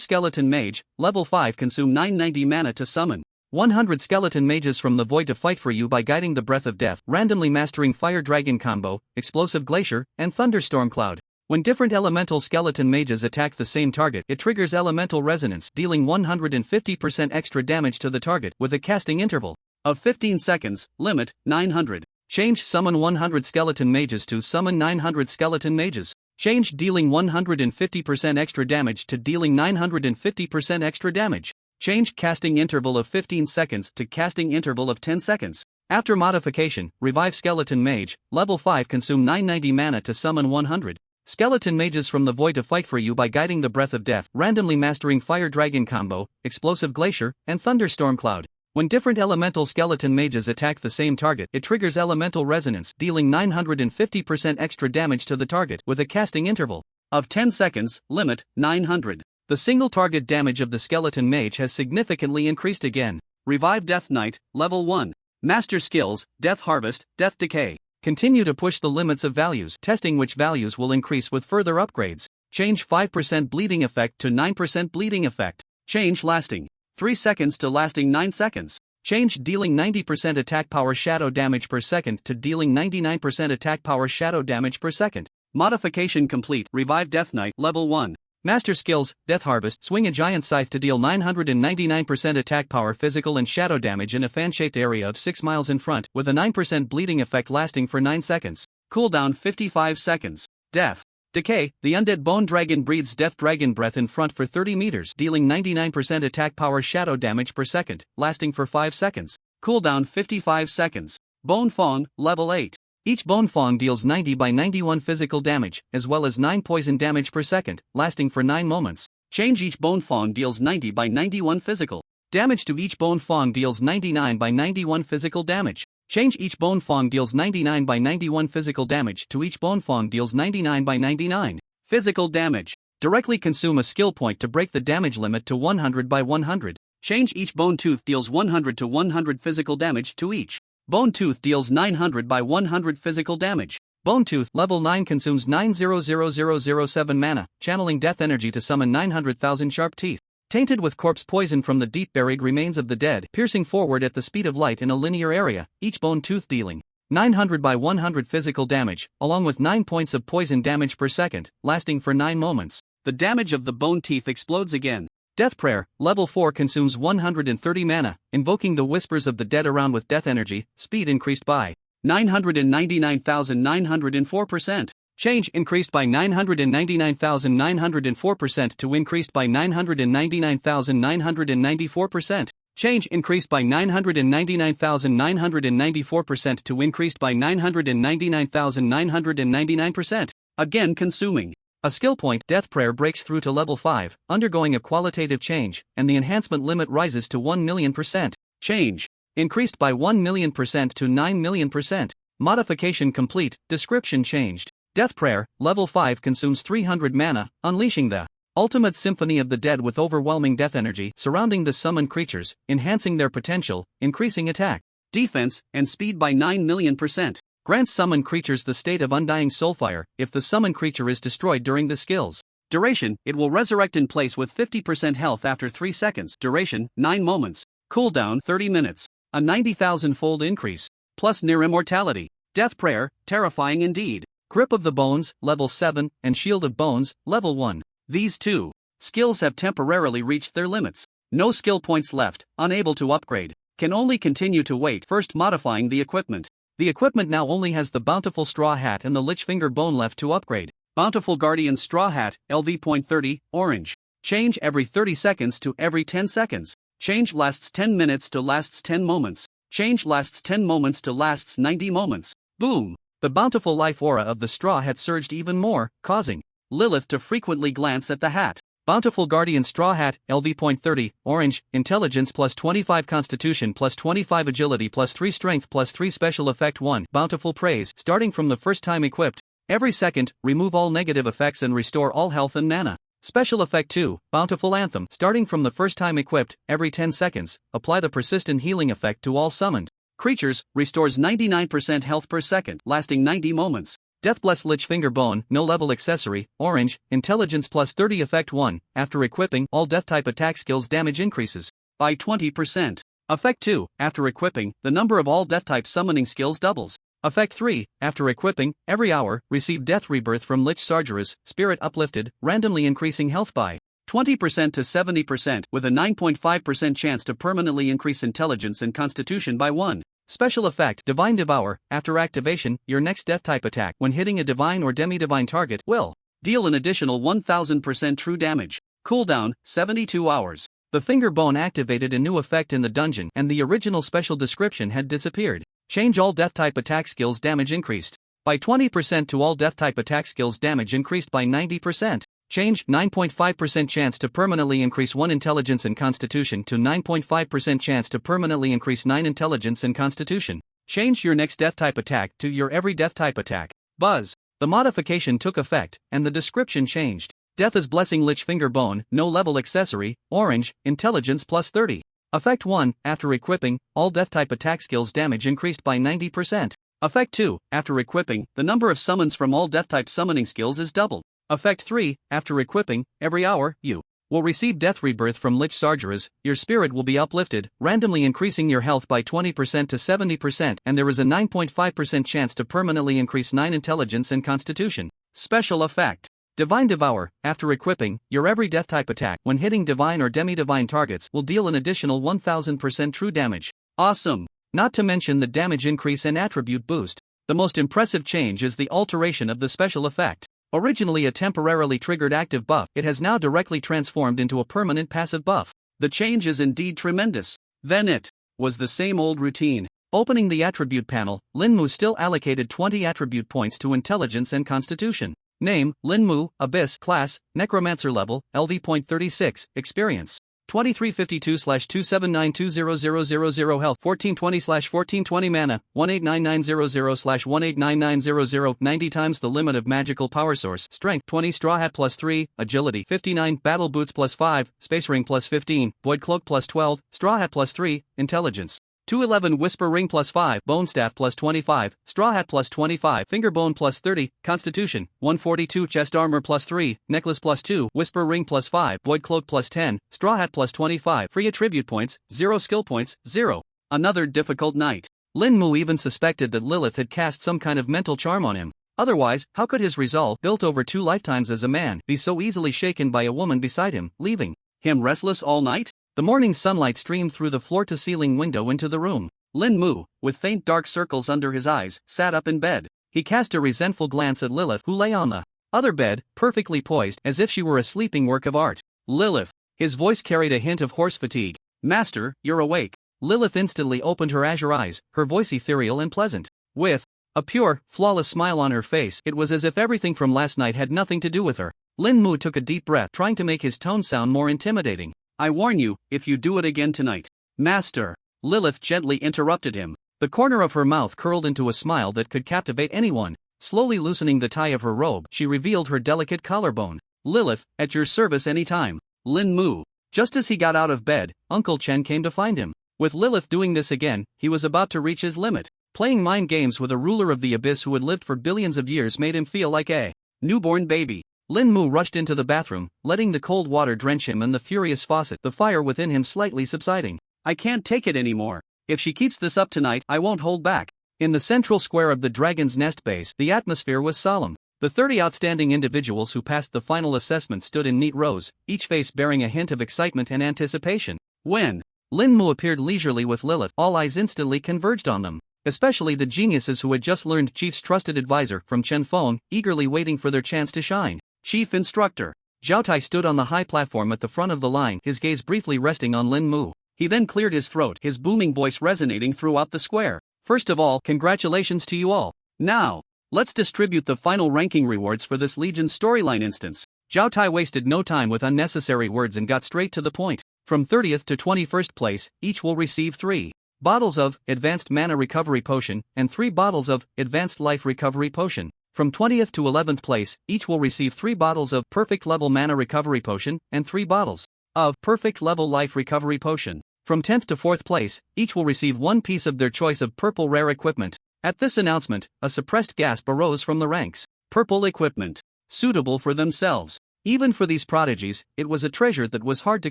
Skeleton Mage, level 5 consume 990 mana to summon 100 Skeleton Mages from the void to fight for you by guiding the Breath of Death, randomly mastering Fire Dragon combo, Explosive Glacier, and Thunderstorm Cloud. When different elemental skeleton mages attack the same target, it triggers elemental resonance, dealing 150% extra damage to the target, with a casting interval of 15 seconds, limit, 900. Change summon 100 skeleton mages to summon 900 skeleton mages. Change dealing 150% extra damage to dealing 950% extra damage. Change casting interval of 15 seconds to casting interval of 10 seconds. After modification, Revive Skeleton Mage, level 5 consume 990 mana to summon 100 skeleton mages from the void to fight for you by guiding the Breath of Death, randomly mastering Fire Dragon combo, Explosive Glacier, and Thunderstorm Cloud. When different elemental skeleton mages attack the same target, it triggers elemental resonance, dealing 950% extra damage to the target, with a casting interval of 10 seconds, limit, 900. The single target damage of the skeleton mage has significantly increased again. Revive Death Knight, level 1. Master skills, Death Harvest, Death Decay. Continue to push the limits of values, testing which values will increase with further upgrades. Change 5% bleeding effect to 9% bleeding effect. Change lasting 3 seconds to lasting 9 seconds. Change dealing 90% attack power shadow damage per second to dealing 99% attack power shadow damage per second. Modification complete. Revive Death Knight, level 1. Master skills, Death Harvest, swing a giant scythe to deal 999% attack power physical and shadow damage in a fan-shaped area of 6 miles in front, with a 9% bleeding effect lasting for 9 seconds. Cooldown 55 seconds. Death Decay, the undead bone dragon breathes death dragon breath in front for 30 meters, dealing 99% attack power shadow damage per second, lasting for 5 seconds. Cooldown 55 seconds. Bone Fong, level 8. Each Bone Fong deals 90 by 91 physical damage, as well as 9 poison damage per second, lasting for 9 moments. Change each Bone Fong deals 90 by 91 physical damage to each Bone Fong deals 99 by 91 physical damage. Change each Bone Fong deals 99 by 91 physical damage to each Bone Fong deals 99 by 99 physical damage. Directly consume a skill point to break the damage limit to 100 by 100. Change each Bone Tooth deals 100 to 100 physical damage to each Bone Tooth deals 900 by 100 physical damage. Bone Tooth, level 9 consumes 9,00007 mana, channeling death energy to summon 900,000 sharp teeth. Tainted with corpse poison from the deep buried remains of the dead, piercing forward at the speed of light in a linear area, each Bone Tooth dealing 900 by 100 physical damage, along with 9 points of poison damage per second, lasting for 9 moments. The damage of the bone teeth explodes again. Death Prayer, level 4 consumes 130 mana, invoking the whispers of the dead around with death energy, speed increased by 999,904%. Change increased by 999,904% to increased by 999,994%. Change increased by 999,994% to increased by 999,999%. Again consuming a skill point. Death Prayer breaks through to level 5, undergoing a qualitative change, and the enhancement limit rises to 1,000,000%. Change increased by 1,000,000% to 9,000,000%. Modification complete. Description changed. Death Prayer, level 5 consumes 300 mana, unleashing the ultimate symphony of the dead with overwhelming death energy surrounding the summoned creatures, enhancing their potential, increasing attack, defense, and speed by 9,000,000%. Grants summoned creatures the state of undying soulfire if the summoned creature is destroyed during the skill's duration. It will resurrect in place with 50% health after 3 seconds. Duration, 9 moments. Cooldown, 30 minutes. A 90,000-fold increase. Plus near immortality. Death Prayer, terrifying indeed. Grip of the Bones, level 7, and Shield of Bones, level 1. These two skills have temporarily reached their limits. No skill points left, unable to upgrade. Can only continue to wait. First modifying the equipment. The equipment now only has the Bountiful Straw Hat and the Lich Finger Bone left to upgrade. Bountiful Guardian Straw Hat, LV.30, orange. Change every 30 seconds to every 10 seconds. Change lasts 10 minutes to lasts 10 moments. Change lasts 10 moments to lasts 90 moments. Boom! The bountiful life aura of the straw hat surged even more, causing Lilith to frequently glance at the hat. Bountiful Guardian Straw Hat, LV.30, orange, intelligence plus 25 constitution plus 25 agility plus 3 strength plus 3 special effect 1. Bountiful Praise, starting from the first time equipped. Every second, remove all negative effects and restore all health and mana. Special effect 2, Bountiful Anthem, starting from the first time equipped. Every 10 seconds, apply the persistent healing effect to all summoned creatures, restores 99% health per second, lasting 90 moments. Deathbless Lich Finger Bone, no level accessory, orange, intelligence plus 30 effect 1, after equipping, all death type attack skills damage increases by 20%. Effect 2, after equipping, the number of all death type summoning skills doubles. Effect 3, after equipping, every hour, receive death rebirth from Lich Sargeras, spirit uplifted, randomly increasing health by 20% to 70%, with a 9.5% chance to permanently increase intelligence and constitution by 1. Special effect, Divine Devour, after activation, your next death type attack when hitting a divine or demi-divine target will deal an additional 1000% true damage. Cooldown, 72 hours. The finger bone activated a new effect in the dungeon and the original special description had disappeared. Change all death type attack skills damage increased by 20% to all death type attack skills damage increased by 90%. Change 9.5% chance to permanently increase 1 intelligence and constitution to 9.5% chance to permanently increase 9 intelligence and constitution. Change your next death type attack to your every death type attack. Buzz. The modification took effect, and the description changed. Death is Blessing Lich Finger Bone, no level accessory, orange, intelligence plus 30. Effect 1, after equipping, all death type attack skills damage increased by 90%. Effect 2, after equipping, the number of summons from all death type summoning skills is doubled. Effect 3, after equipping, every hour, you will receive death rebirth from Lich Sargeras, your spirit will be uplifted, randomly increasing your health by 20% to 70%, and there is a 9.5% chance to permanently increase 9 intelligence and constitution. Special effect. Divine Devour, after equipping, your every death type attack when hitting divine or demi-divine targets will deal an additional 1000% true damage. Awesome! Not to mention the damage increase and attribute boost. The most impressive change is the alteration of the special effect. Originally a temporarily triggered active buff, it has now directly transformed into a permanent passive buff. The change is indeed tremendous. Then it was the same old routine. Opening the attribute panel, Lin Mu still allocated 20 attribute points to intelligence and constitution. Name, Lin Mu, Abyss, Class, Necromancer Level, LV.36, Experience. 2352/2792000 Health 1420/1420 Mana 189900/189900 90 times the limit of magical power source. Strength 20 Straw Hat plus 3 Agility 59 Battle Boots plus 5 Space Ring plus 15 Void Cloak plus 12 Straw Hat plus 3 Intelligence 211 Whisper Ring plus 5 Bone Staff plus 25 Straw Hat plus 25 Finger Bone plus 30 Constitution 142 Chest Armor plus 3 Necklace plus 2 Whisper Ring plus 5 Void Cloak plus 10 Straw Hat plus 25 Free attribute points 0 skill points 0. Another difficult night. Lin Mu even suspected that Lilith had cast some kind of mental charm on him. Otherwise, how could his resolve, built over 2 lifetimes as a man, be so easily shaken by a woman beside him, leaving him restless all night? The morning sunlight streamed through the floor-to-ceiling window into the room. Lin Mu, with faint dark circles under his eyes, sat up in bed. He cast a resentful glance at Lilith, who lay on the other bed, perfectly poised, as if she were a sleeping work of art. Lilith. His voice carried a hint of horse fatigue. Master, you're awake. Lilith instantly opened her azure eyes, her voice ethereal and pleasant. With a pure, flawless smile on her face, it was as if everything from last night had nothing to do with her. Lin Mu took a deep breath, trying to make his tone sound more intimidating. I warn you, if you do it again tonight. Master. Lilith gently interrupted him. The corner of her mouth curled into a smile that could captivate anyone. Slowly loosening the tie of her robe, she revealed her delicate collarbone. Lilith, at your service anytime. Lin Mu. Just as he got out of bed, Uncle Chen came to find him. With Lilith doing this again, he was about to reach his limit. Playing mind games with a ruler of the abyss who had lived for billions of years made him feel like a newborn baby. Lin Mu rushed into the bathroom, letting the cold water drench him and the furious faucet, the fire within him slightly subsiding. I can't take it anymore. If she keeps this up tonight, I won't hold back. In the central square of the Dragon's Nest base, the atmosphere was solemn. The 30 outstanding individuals who passed the final assessment stood in neat rows, each face bearing a hint of excitement and anticipation. When Lin Mu appeared leisurely with Lilith, all eyes instantly converged on them. Especially the geniuses who had just learned Chief's trusted advisor from Chen Feng, eagerly waiting for their chance to shine. Chief Instructor. Zhao Tai stood on the high platform at the front of the line, his gaze briefly resting on Lin Mu. He then cleared his throat, his booming voice resonating throughout the square. First of all, congratulations to you all. Now, let's distribute the final ranking rewards for this Legion storyline instance. Zhao Tai wasted no time with unnecessary words and got straight to the point. From 30th to 21st place, each will receive 3 bottles of Advanced Mana Recovery Potion and 3 bottles of Advanced Life Recovery Potion. From 20th to 11th place, each will receive 3 bottles of Perfect Level Mana Recovery Potion and 3 bottles of Perfect Level Life Recovery Potion. From 10th to 4th place, each will receive 1 piece of their choice of purple rare equipment. At this announcement, a suppressed gasp arose from the ranks. Purple equipment. Suitable for themselves. Even for these prodigies, it was a treasure that was hard to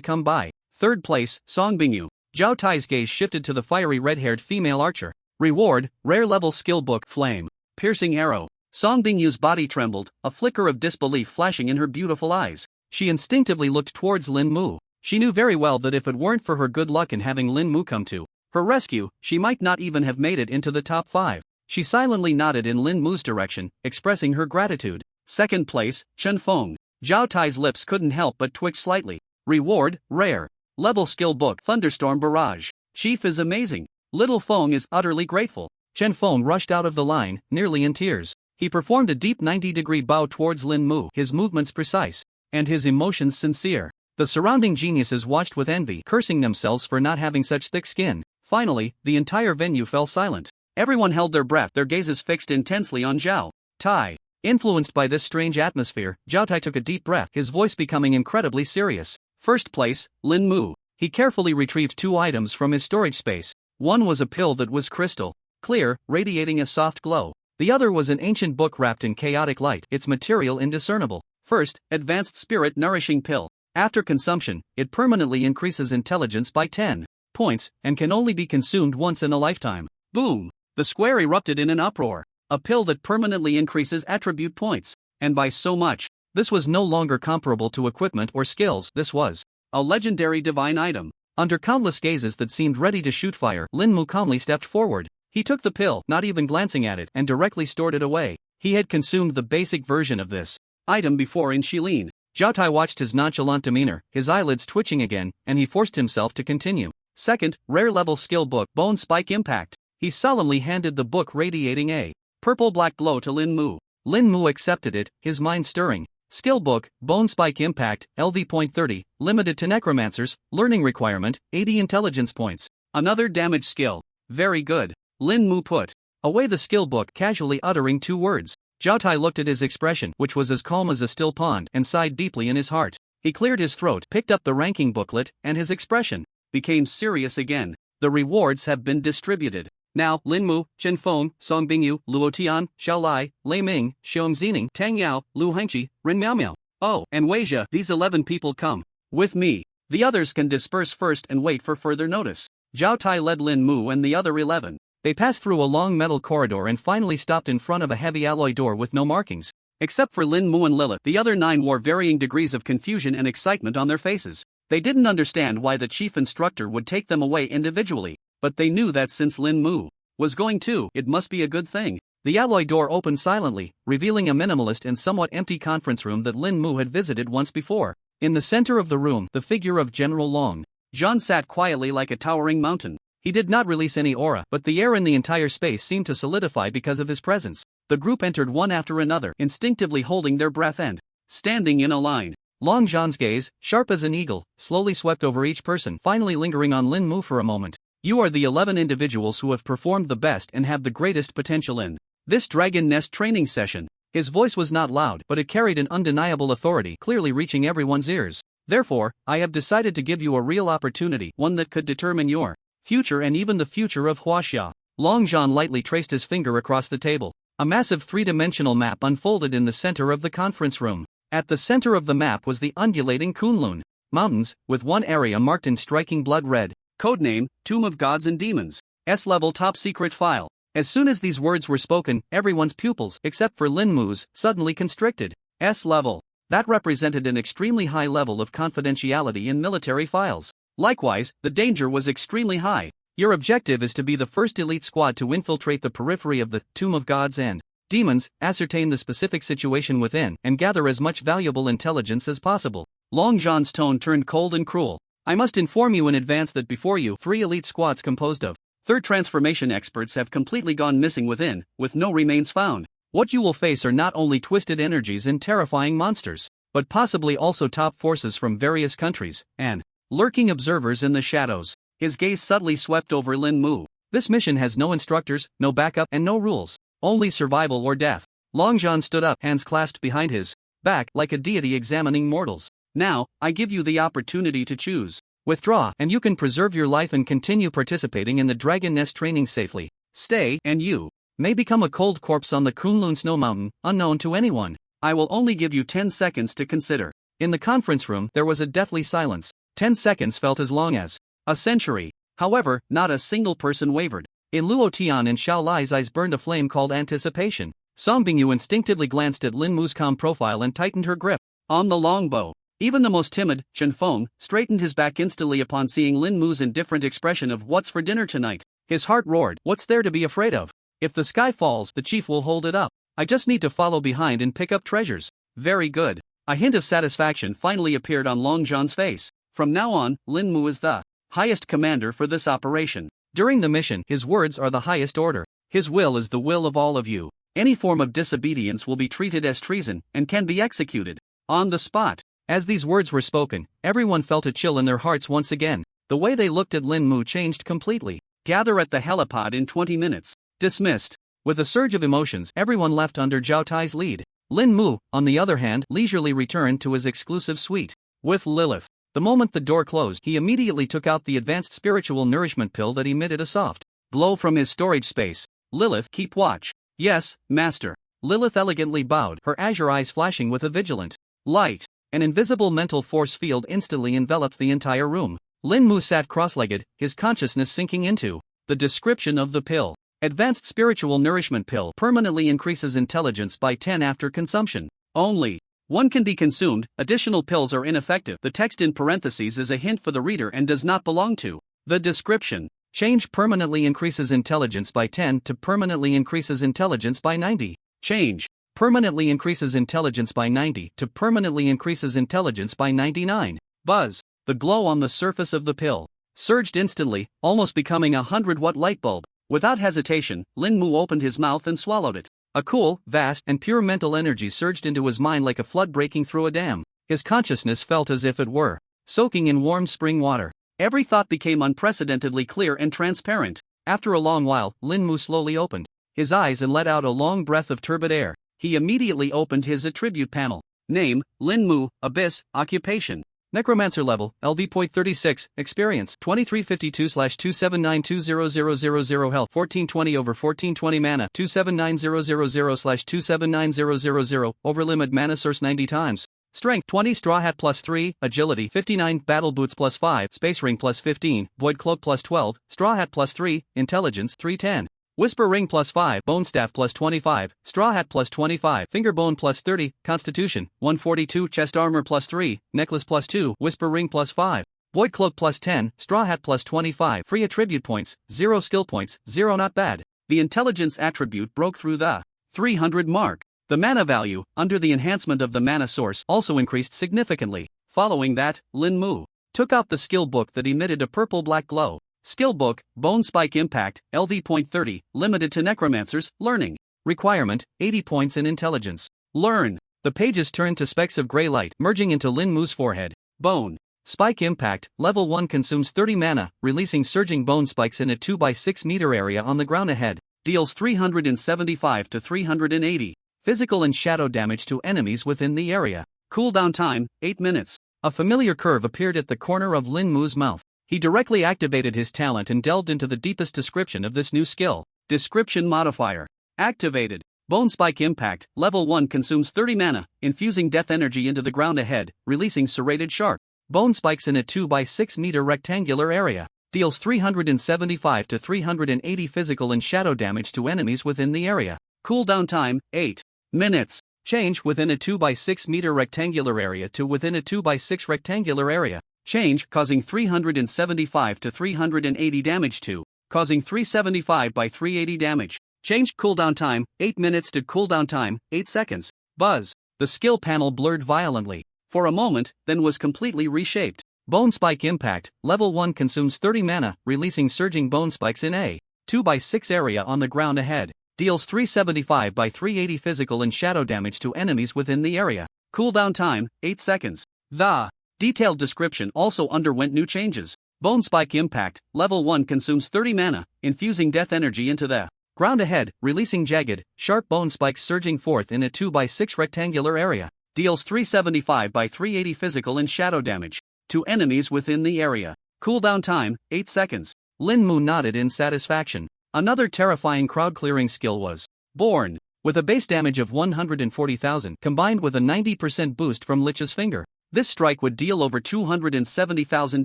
come by. 3rd place, Song Bingyu. Zhao Tai's gaze shifted to the fiery red-haired female archer. Reward, rare level skill book, Flame. Piercing arrow. Song Bingyu's body trembled, a flicker of disbelief flashing in her beautiful eyes. She instinctively looked towards Lin Mu. She knew very well that if it weren't for her good luck in having Lin Mu come to her rescue, she might not even have made it into the top 5. She silently nodded in Lin Mu's direction, expressing her gratitude. 2nd place, Chen Feng. Zhao Tai's lips couldn't help but twitch slightly. Reward, rare. Level skill book, Thunderstorm Barrage. Chief is amazing. Little Feng is utterly grateful. Chen Feng rushed out of the line, nearly in tears. He performed a deep 90-degree bow towards Lin Mu, his movements precise, and his emotions sincere. The surrounding geniuses watched with envy, cursing themselves for not having such thick skin. Finally, the entire venue fell silent. Everyone held their breath, their gazes fixed intensely on Zhao Tai. Influenced by this strange atmosphere, Zhao Tai took a deep breath, his voice becoming incredibly serious. 1st place, Lin Mu. He carefully retrieved 2 items from his storage space. One was a pill that was crystal clear, radiating a soft glow. The other was an ancient book wrapped in chaotic light, its material indiscernible. First, Advanced Spirit Nourishing Pill. After consumption, it permanently increases intelligence by 10 points and can only be consumed once in a lifetime. Boom! The square erupted in an uproar. A pill that permanently increases attribute points, and by so much. This was no longer comparable to equipment or skills, this was a legendary divine item. Under countless gazes that seemed ready to shoot fire, Lin Mu calmly stepped forward. He took the pill, not even glancing at it, and directly stored it away. He had consumed the basic version of this item before in Shilin. Zhao Tai watched his nonchalant demeanor, his eyelids twitching again, and he forced himself to continue. 2nd, rare level skill book, Bone Spike Impact. He solemnly handed the book radiating a purple-black glow to Lin Mu. Lin Mu accepted it, his mind stirring. Skill book, Bone Spike Impact, LV.30, limited to necromancers, learning requirement, 80 intelligence points. Another damage skill. Very good. Lin Mu put away the skill book, casually uttering 2 words. Zhao Tai looked at his expression, which was as calm as a still pond, and sighed deeply in his heart. He cleared his throat, picked up the ranking booklet, and his expression became serious again. The rewards have been distributed. Now, Lin Mu, Chen Feng, Song Bingyu, Luo Tian, Xiao Lai, Lei Ming, Xiong Zining, Tang Yao, Lu Hengqi, Ren Miao. Oh, and Weijia, these 11 people come with me. The others can disperse first and wait for further notice. Zhao Tai led Lin Mu and the other 11. They passed through a long metal corridor and finally stopped in front of a heavy alloy door with no markings. Except for Lin Mu and Lilith, the other 9 wore varying degrees of confusion and excitement on their faces. They didn't understand why the chief instructor would take them away individually, but they knew that since Lin Mu was going to, it must be a good thing. The alloy door opened silently, revealing a minimalist and somewhat empty conference room that Lin Mu had visited once before. In the center of the room, the figure of General Long Zhan sat quietly like a towering mountain. He did not release any aura, but the air in the entire space seemed to solidify because of his presence. The group entered one after another, instinctively holding their breath and standing in a line. Long Zhan's gaze, sharp as an eagle, slowly swept over each person, finally lingering on Lin Mu for a moment. You are the 11 individuals who have performed the best and have the greatest potential in This Dragon Nest training session. His voice was not loud, but it carried an undeniable authority, clearly reaching everyone's ears. Therefore, I have decided to give you a real opportunity, one that could determine your future and even the future of Huaxia. Long Zhan lightly traced his finger across the table. A massive three-dimensional map unfolded in the center of the conference room. At the center of the map was the undulating Kunlun Mountains, with one area marked in striking blood red. Codename, Tomb of Gods and Demons. S-level top secret file. As soon as these words were spoken, everyone's pupils, except for Lin Mu's, suddenly constricted. S-level. That represented an extremely high level of confidentiality in military files. Likewise, the danger was extremely high. Your objective is to be the first elite squad to infiltrate the periphery of the Tomb of Gods and Demons, ascertain the specific situation within, and gather as much valuable intelligence as possible. Long Zhan's tone turned cold and cruel. I must inform you in advance that before you, 3 elite squads composed of third transformation experts have completely gone missing within, with no remains found. What you will face are not only twisted energies and terrifying monsters, but possibly also top forces from various countries, and lurking observers in the shadows. His gaze subtly swept over Lin Mu. This mission has no instructors, no backup, and no rules. Only survival or death. Long Zhan stood up, hands clasped behind his back, like a deity examining mortals. Now, I give you the opportunity to choose. Withdraw, and you can preserve your life and continue participating in the Dragon Nest training safely. Stay, and you may become a cold corpse on the Kunlun Snow Mountain, unknown to anyone. I will only give you 10 seconds to consider. In the conference room, there was a deathly silence. 10 seconds felt as long as a century. However, not a single person wavered. In Luo Tian and Xiao Lai's eyes burned a flame called anticipation. Song Bingyu instinctively glanced at Lin Mu's calm profile and tightened her grip on the longbow. Even the most timid, Chen Feng, straightened his back instantly upon seeing Lin Mu's indifferent expression of "What's for dinner tonight?" His heart roared, "What's there to be afraid of? If the sky falls, the chief will hold it up. I just need to follow behind and pick up treasures." Very good. A hint of satisfaction finally appeared on Long Zhan's face. From now on, Lin Mu is the highest commander for this operation. During the mission, his words are the highest order. His will is the will of all of you. Any form of disobedience will be treated as treason, and can be executed on the spot. As these words were spoken, everyone felt a chill in their hearts once again. The way they looked at Lin Mu changed completely. Gather at the helipad in 20 minutes. Dismissed. With a surge of emotions, everyone left under Zhao Tai's lead. Lin Mu, on the other hand, leisurely returned to his exclusive suite with Lilith. The moment the door closed, he immediately took out the advanced spiritual nourishment pill that emitted a soft glow from his storage space. Lilith, keep watch. Yes, master. Lilith elegantly bowed, her azure eyes flashing with a vigilant light. An invisible mental force field instantly enveloped the entire room. Lin Mu sat cross-legged, his consciousness sinking into the description of the pill. Advanced spiritual nourishment pill permanently increases intelligence by 10 after consumption. Only one can be consumed. Additional pills are ineffective. The text in parentheses is a hint for the reader and does not belong to the description. Change permanently increases intelligence by 10 to permanently increases intelligence by 90. Change permanently increases intelligence by 90 to permanently increases intelligence by 99. Buzz. The glow on the surface of the pill surged instantly, almost becoming a 100-watt light bulb. Without hesitation, Lin Mu opened his mouth and swallowed it. A cool, vast, and pure mental energy surged into his mind like a flood breaking through a dam. His consciousness felt as if it were soaking in warm spring water. Every thought became unprecedentedly clear and transparent. After a long while, Lin Mu slowly opened his eyes and let out a long breath of turbid air. He immediately opened his attribute panel. Name, Lin Mu, Abyss, Occupation. Necromancer level, LV.36, experience, 2352/27920000 health, 1420/1420 mana, 279000/279000, overlimit mana source 90 times. Strength, 20 straw hat plus 3, agility, 59, battle boots plus 5, space ring plus 15, void cloak plus 12, straw hat plus 3, intelligence, 310. Whisper ring plus 5, bone staff plus 25, straw hat plus 25, finger bone plus 30, constitution, 142, chest armor plus 3, necklace plus 2, whisper ring plus 5, void cloak plus 10, straw hat plus 25, free attribute points, 0 skill points, 0 not bad. The intelligence attribute broke through the 300 mark. The mana value, under the enhancement of the mana source, also increased significantly. Following that, Lin Mu took out the skill book that emitted a purple-black glow. Skill book, Bone Spike Impact, LV.30, limited to necromancers, learning. Requirement, 80 points in intelligence. Learn. The pages turned to specks of gray light, merging into Lin Mu's forehead. Bone Spike Impact, level 1 consumes 30 mana, releasing surging bone spikes in a 2 by 6 meter area on the ground ahead. deals 375 to 380 physical and shadow damage to enemies within the area. Cooldown time, 8 minutes. A familiar curve appeared at the corner of Lin Mu's mouth. He directly activated his talent and delved into the deepest description of this new skill. Description modifier. Activated. Bone Spike Impact, level 1 consumes 30 mana, infusing death energy into the ground ahead, releasing serrated sharp bone spikes in a 2x6 meter rectangular area. Deals 375 to 380 physical and shadow damage to enemies within the area. Cooldown time, 8 minutes. Change within a 2x6 meter rectangular area to within a 2x6 rectangular area. Change causing 375 to 380 damage to, causing 375 by 380 damage. Change cooldown time, 8 minutes to cooldown time, 8 seconds. Buzz. The skill panel blurred violently for a moment, then was completely reshaped. Bone Spike Impact, level 1 consumes 30 mana, releasing surging bone spikes in a 2x6 area on the ground ahead. Deals 375 by 380 physical and shadow damage to enemies within the area. Cooldown time, 8 seconds. The detailed description also underwent new changes. Bone Spike Impact, level 1 consumes 30 mana, infusing death energy into the ground ahead, releasing jagged, sharp bone spikes surging forth in a 2x6 rectangular area. Deals 375 by 380 physical and shadow damage to enemies within the area. Cooldown time, 8 seconds. Lin Mu nodded in satisfaction. Another terrifying crowd-clearing skill was born, with a base damage of 140,000 combined with a 90% boost from Lich's finger. This strike would deal over 270,000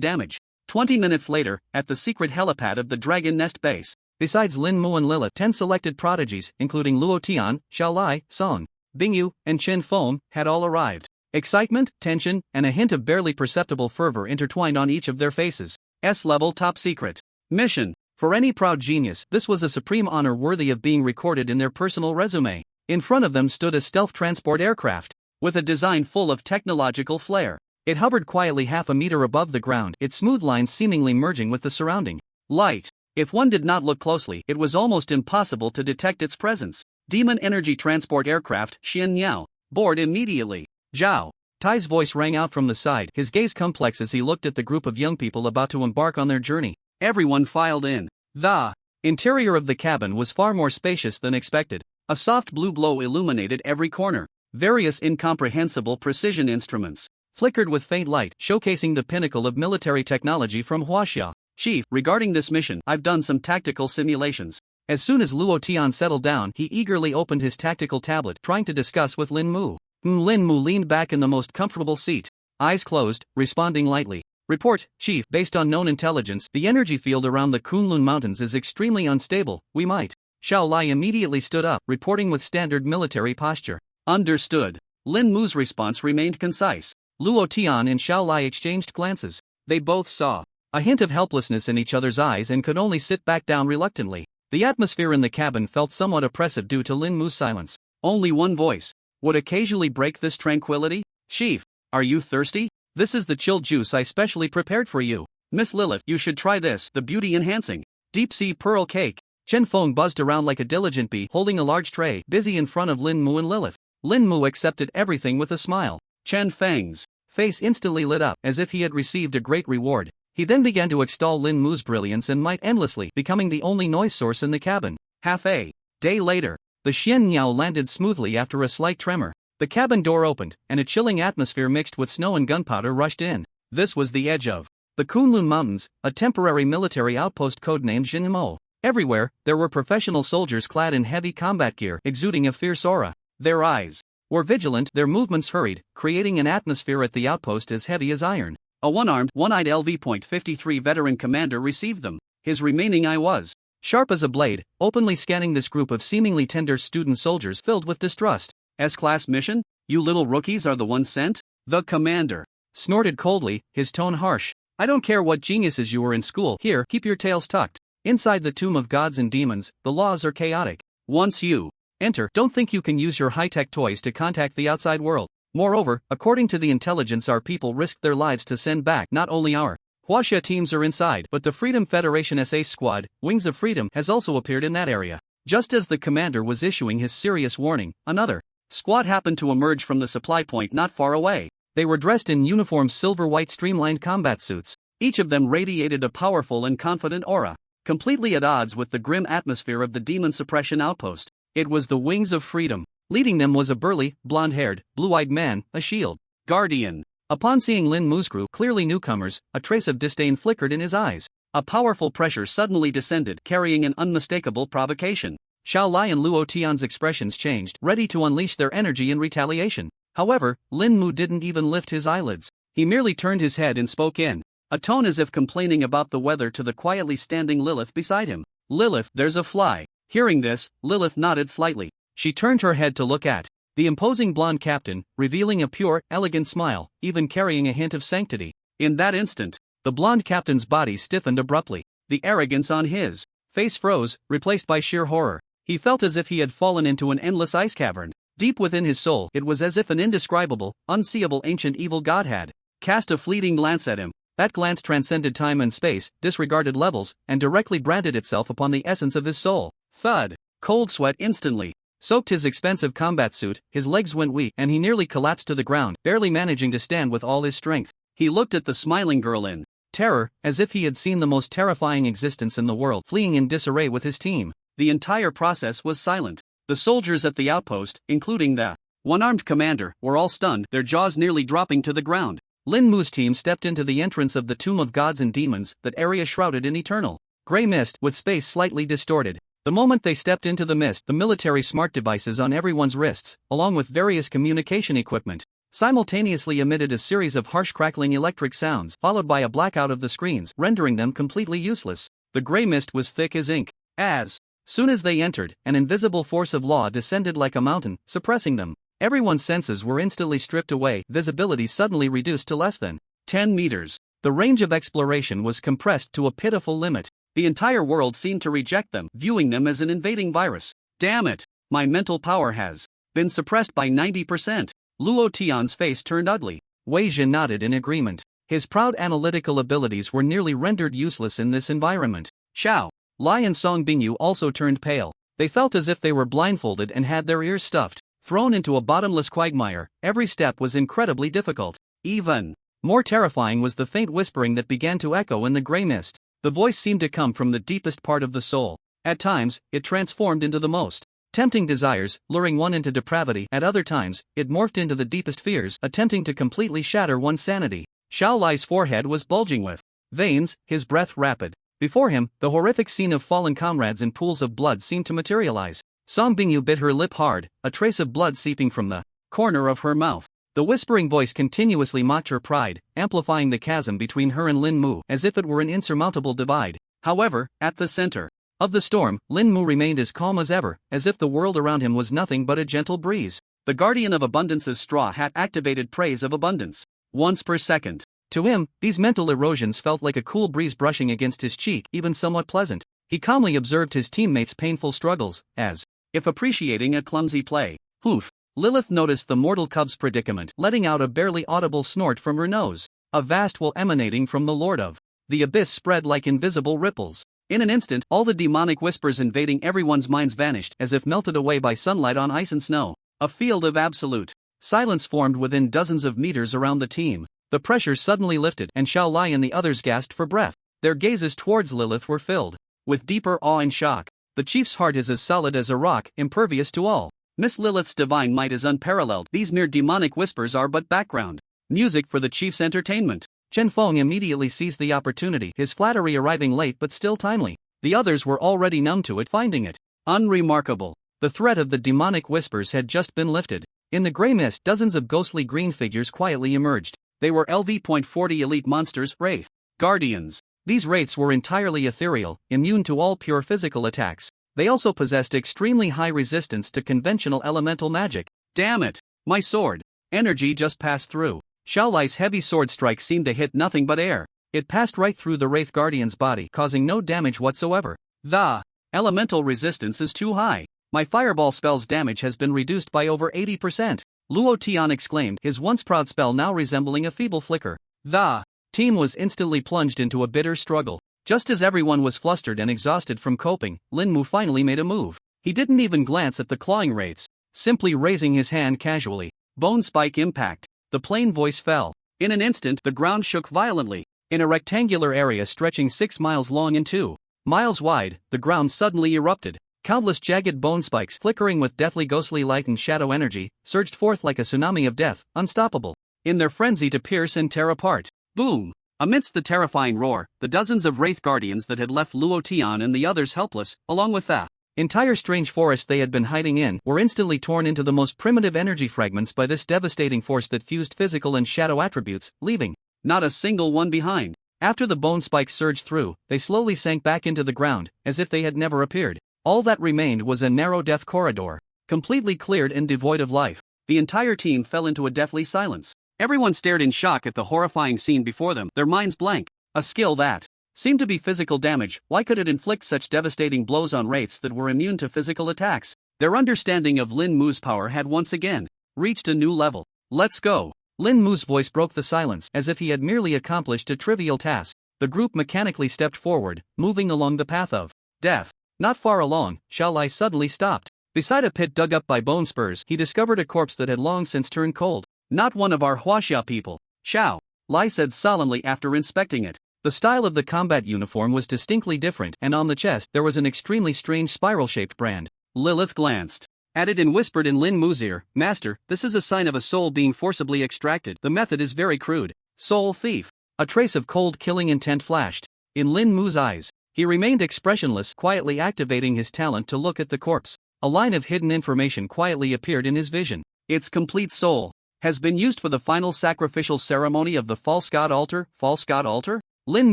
damage. 20 minutes later, at the secret helipad of the Dragon Nest base, besides Lin Mu and Lilith, 10 selected prodigies, including Luo Tian, Xiao Lai, Song Bingyu, and Chen Feng, had all arrived. Excitement, tension, and a hint of barely perceptible fervor intertwined on each of their faces. S-level top secret mission. For any proud genius, this was a supreme honor worthy of being recorded in their personal resume. In front of them stood a stealth transport aircraft, with a design full of technological flair. It hovered quietly half a meter above the ground, its smooth lines seemingly merging with the surrounding light. If one did not look closely, it was almost impossible to detect its presence. Demon Energy Transport Aircraft, Xian Niao. Board immediately. Zhao. Tai's voice rang out from the side, his gaze complex as he looked at the group of young people about to embark on their journey. Everyone filed in. The interior of the cabin was far more spacious than expected. A soft blue glow illuminated every corner. Various incomprehensible precision instruments flickered with faint light, showcasing the pinnacle of military technology from Huaxia. Chief, regarding this mission, I've done some tactical simulations. As soon as Luo Tian settled down, he eagerly opened his tactical tablet, trying to discuss with Lin Mu. Lin Mu leaned back in the most comfortable seat, eyes closed, responding lightly. Report, Chief, based on known intelligence, the energy field around the Kunlun Mountains is extremely unstable. We might. Xiao Lai immediately stood up, reporting with standard military posture. Understood. Lin Mu's response remained concise. Luo Tian and Xiao Lai exchanged glances. They both saw a hint of helplessness in each other's eyes and could only sit back down reluctantly. The atmosphere in the cabin felt somewhat oppressive due to Lin Mu's silence. Only one voice would occasionally break this tranquility. Chief, are you thirsty? This is the chilled juice I specially prepared for you. Miss Lilith, you should try this, the beauty-enhancing deep sea pearl cake. Chen Feng buzzed around like a diligent bee, holding a large tray, busy in front of Lin Mu and Lilith. Lin Mu accepted everything with a smile. Chen Feng's face instantly lit up, as if he had received a great reward. He then began to extol Lin Mu's brilliance and might endlessly, becoming the only noise source in the cabin. Half a day later, the Xian Niao landed smoothly after a slight tremor. The cabin door opened, and a chilling atmosphere mixed with snow and gunpowder rushed in. This was the edge of the Kunlun Mountains, a temporary military outpost codenamed Jinmo. Everywhere, there were professional soldiers clad in heavy combat gear, exuding a fierce aura. Their eyes were vigilant, their movements hurried, creating an atmosphere at the outpost as heavy as iron. A one-armed, one-eyed LV.53 veteran commander received them. His remaining eye was sharp as a blade, openly scanning this group of seemingly tender student soldiers filled with distrust. S-class mission? You little rookies are the ones sent? The commander snorted coldly, his tone harsh. I don't care what geniuses you were in school. Here, keep your tails tucked. Inside the tomb of gods and demons, the laws are chaotic. Once you enter, don't think you can use your high-tech toys to contact the outside world. Moreover, according to the intelligence our people risked their lives to send back, not only our Huaxia teams are inside, but the Freedom Federation SA squad, Wings of Freedom, has also appeared in that area. Just as the commander was issuing his serious warning, another squad happened to emerge from the supply point not far away. They were dressed in uniform silver-white streamlined combat suits. Each of them radiated a powerful and confident aura. completely at odds with the grim atmosphere of the demon suppression outpost. It was the wings of freedom. Leading them was a burly, blonde-haired, blue-eyed man, a shield guardian. Upon seeing Lin Mu's crew, clearly newcomers, a trace of disdain flickered in his eyes. A powerful pressure suddenly descended, carrying an unmistakable provocation. Xiao Lai and Luo Tian's expressions changed, ready to unleash their energy in retaliation. However, Lin Mu didn't even lift his eyelids. He merely turned his head and spoke in a tone as if complaining about the weather to the quietly standing Lilith beside him. Lilith, there's a fly. Hearing this, Lilith nodded slightly. She turned her head to look at the imposing blonde captain, revealing a pure, elegant smile, even carrying a hint of sanctity. In that instant, the blonde captain's body stiffened abruptly. The arrogance on his face froze, replaced by sheer horror. He felt as if he had fallen into an endless ice cavern. Deep within his soul, it was as if an indescribable, unseeable ancient evil god had cast a fleeting glance at him. That glance transcended time and space, disregarded levels, and directly branded itself upon the essence of his soul. Thud! Cold sweat instantly soaked his expensive combat suit, his legs went weak, and he nearly collapsed to the ground, barely managing to stand with all his strength. He looked at the smiling girl in terror, as if he had seen the most terrifying existence in the world fleeing in disarray with his team. The entire process was silent. The soldiers at the outpost, including the one-armed commander, were all stunned, their jaws nearly dropping to the ground. Lin Mu's team stepped into the entrance of the Tomb of Gods and Demons, that area shrouded in eternal gray mist, with space slightly distorted. The moment they stepped into the mist, the military smart devices on everyone's wrists, along with various communication equipment, simultaneously emitted a series of harsh crackling electric sounds, followed by a blackout of the screens, rendering them completely useless. The gray mist was thick as ink. As soon as they entered, an invisible force of law descended like a mountain, suppressing them. Everyone's senses were instantly stripped away, visibility suddenly reduced to less than 10 meters. The range of exploration was compressed to a pitiful limit. The entire world seemed to reject them, viewing them as an invading virus. Damn it! My mental power has been suppressed by 90%. Luo Tian's face turned ugly. Wei Jin nodded in agreement. His proud analytical abilities were nearly rendered useless in this environment. Xiao Lai and Song Bingyu also turned pale. They felt as if they were blindfolded and had their ears stuffed. Thrown into a bottomless quagmire, every step was incredibly difficult. Even more terrifying was the faint whispering that began to echo in the gray mist. The voice seemed to come from the deepest part of the soul. At times, it transformed into the most tempting desires, luring one into depravity. At other times, it morphed into the deepest fears, attempting to completely shatter one's sanity. Xiao Lai's forehead was bulging with veins, his breath rapid. Before him, the horrific scene of fallen comrades in pools of blood seemed to materialize. Song Bingyu bit her lip hard, a trace of blood seeping from the corner of her mouth. The whispering voice continuously mocked her pride, amplifying the chasm between her and Lin Mu as if it were an insurmountable divide. However, at the center of the storm, Lin Mu remained as calm as ever, as if the world around him was nothing but a gentle breeze. The Guardian of Abundance's straw hat activated praise of abundance once per second. To him, these mental erosions felt like a cool breeze brushing against his cheek, even somewhat pleasant. He calmly observed his teammates' painful struggles, as if appreciating a clumsy play. Oof! Lilith noticed the mortal cub's predicament, letting out a barely audible snort from her nose. A vast wail emanating from the Lord of the Abyss spread like invisible ripples. In an instant, all the demonic whispers invading everyone's minds vanished, as if melted away by sunlight on ice and snow. A field of absolute silence formed within dozens of meters around the team. The pressure suddenly lifted, and Xiao Lai and the others gasped for breath. Their gazes towards Lilith were filled with deeper awe and shock. The chief's heart is as solid as a rock, impervious to all. Miss Lilith's divine might is unparalleled. These mere demonic whispers are but background music for the chief's entertainment. Chen Feng immediately seized the opportunity, his flattery arriving late but still timely. The others were already numb to it, finding it unremarkable. The threat of the demonic whispers had just been lifted. In the gray mist, dozens of ghostly green figures quietly emerged. They were LV.40 elite monsters, Wraith Guardians. These wraiths were entirely ethereal, immune to all pure physical attacks. They also possessed extremely high resistance to conventional elemental magic. Damn it! My sword energy just passed through. Xiao Lai's heavy sword strike seemed to hit nothing but air. It passed right through the Wraith Guardian's body, causing no damage whatsoever. The elemental resistance is too high. My fireball spell's damage has been reduced by over 80%. Luo Tian exclaimed, his once proud spell now resembling a feeble flicker. The team was instantly plunged into a bitter struggle. Just as everyone was flustered and exhausted from coping, Lin Mu finally made a move. He didn't even glance at the clawing wraiths, simply raising his hand casually. Bone spike impact. The plain voice fell. In an instant, the ground shook violently. In a rectangular area stretching 6 miles long and 2 Miles wide, the ground suddenly erupted. Countless jagged bone spikes flickering with deathly ghostly light and shadow energy, surged forth like a tsunami of death, unstoppable, in their frenzy to pierce and tear apart. Boom! Amidst the terrifying roar, the dozens of Wraith Guardians that had left Luo Tian and the others helpless, along with the entire strange forest they had been hiding in, were instantly torn into the most primitive energy fragments by this devastating force that fused physical and shadow attributes, leaving not a single one behind. After the bone spikes surged through, they slowly sank back into the ground, as if they had never appeared. All that remained was a narrow death corridor, completely cleared and devoid of life. The entire team fell into a deathly silence. Everyone stared in shock at the horrifying scene before them, their minds blank. A skill that seemed to be physical damage, why could it inflict such devastating blows on wraiths that were immune to physical attacks? Their understanding of Lin Mu's power had once again reached a new level. Let's go. Lin Mu's voice broke the silence, as if he had merely accomplished a trivial task. The group mechanically stepped forward, moving along the path of death. Not far along, Xiao Lai suddenly stopped. Beside a pit dug up by bone spurs, he discovered a corpse that had long since turned cold. Not one of our Huaxia people, Xiao Lai said solemnly after inspecting it. The style of the combat uniform was distinctly different, and on the chest there was an extremely strange spiral-shaped brand. Lilith glanced at it and whispered in Lin Mu's ear, "Master, this is a sign of a soul being forcibly extracted. The method is very crude." Soul thief. A trace of cold killing intent flashed in Lin Mu's eyes. He remained expressionless, quietly activating his talent to look at the corpse. A line of hidden information quietly appeared in his vision. Its complete soul has been used for the final sacrificial ceremony of the false god altar. False god altar? Lin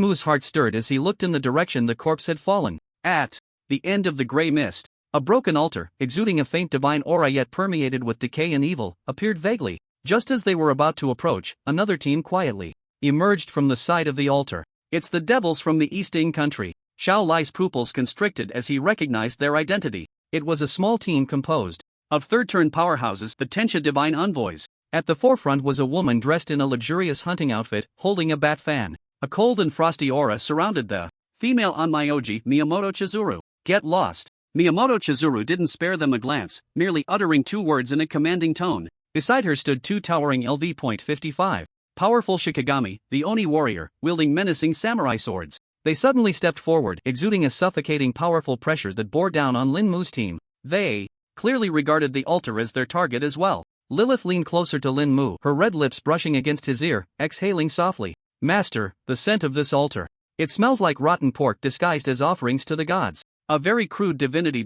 Mu's heart stirred as he looked in the direction the corpse had fallen. At the end of the gray mist, a broken altar, exuding a faint divine aura yet permeated with decay and evil, appeared vaguely. Just as they were about to approach, another team quietly emerged from the side of the altar. It's the devils from the East Ing country. Xiao Lai's pupils constricted as he recognized their identity. It was a small team composed of third-turn powerhouses, the Tensha Divine Envoys. At the forefront was a woman dressed in a luxurious hunting outfit, holding a bat fan. A cold and frosty aura surrounded the female Onmyoji, Miyamoto Chizuru. Get lost. Miyamoto Chizuru didn't spare them a glance, merely uttering two words in a commanding tone. Beside her stood two towering LV.55. Powerful Shikigami, the Oni warrior, wielding menacing samurai swords. They suddenly stepped forward, exuding a suffocating powerful pressure that bore down on Lin Mu's team. They clearly regarded the altar as their target as well. Lilith leaned closer to Lin Mu, her red lips brushing against his ear, exhaling softly. "Master, the scent of this altar. It smells like rotten pork disguised as offerings to the gods. A very crude divinity.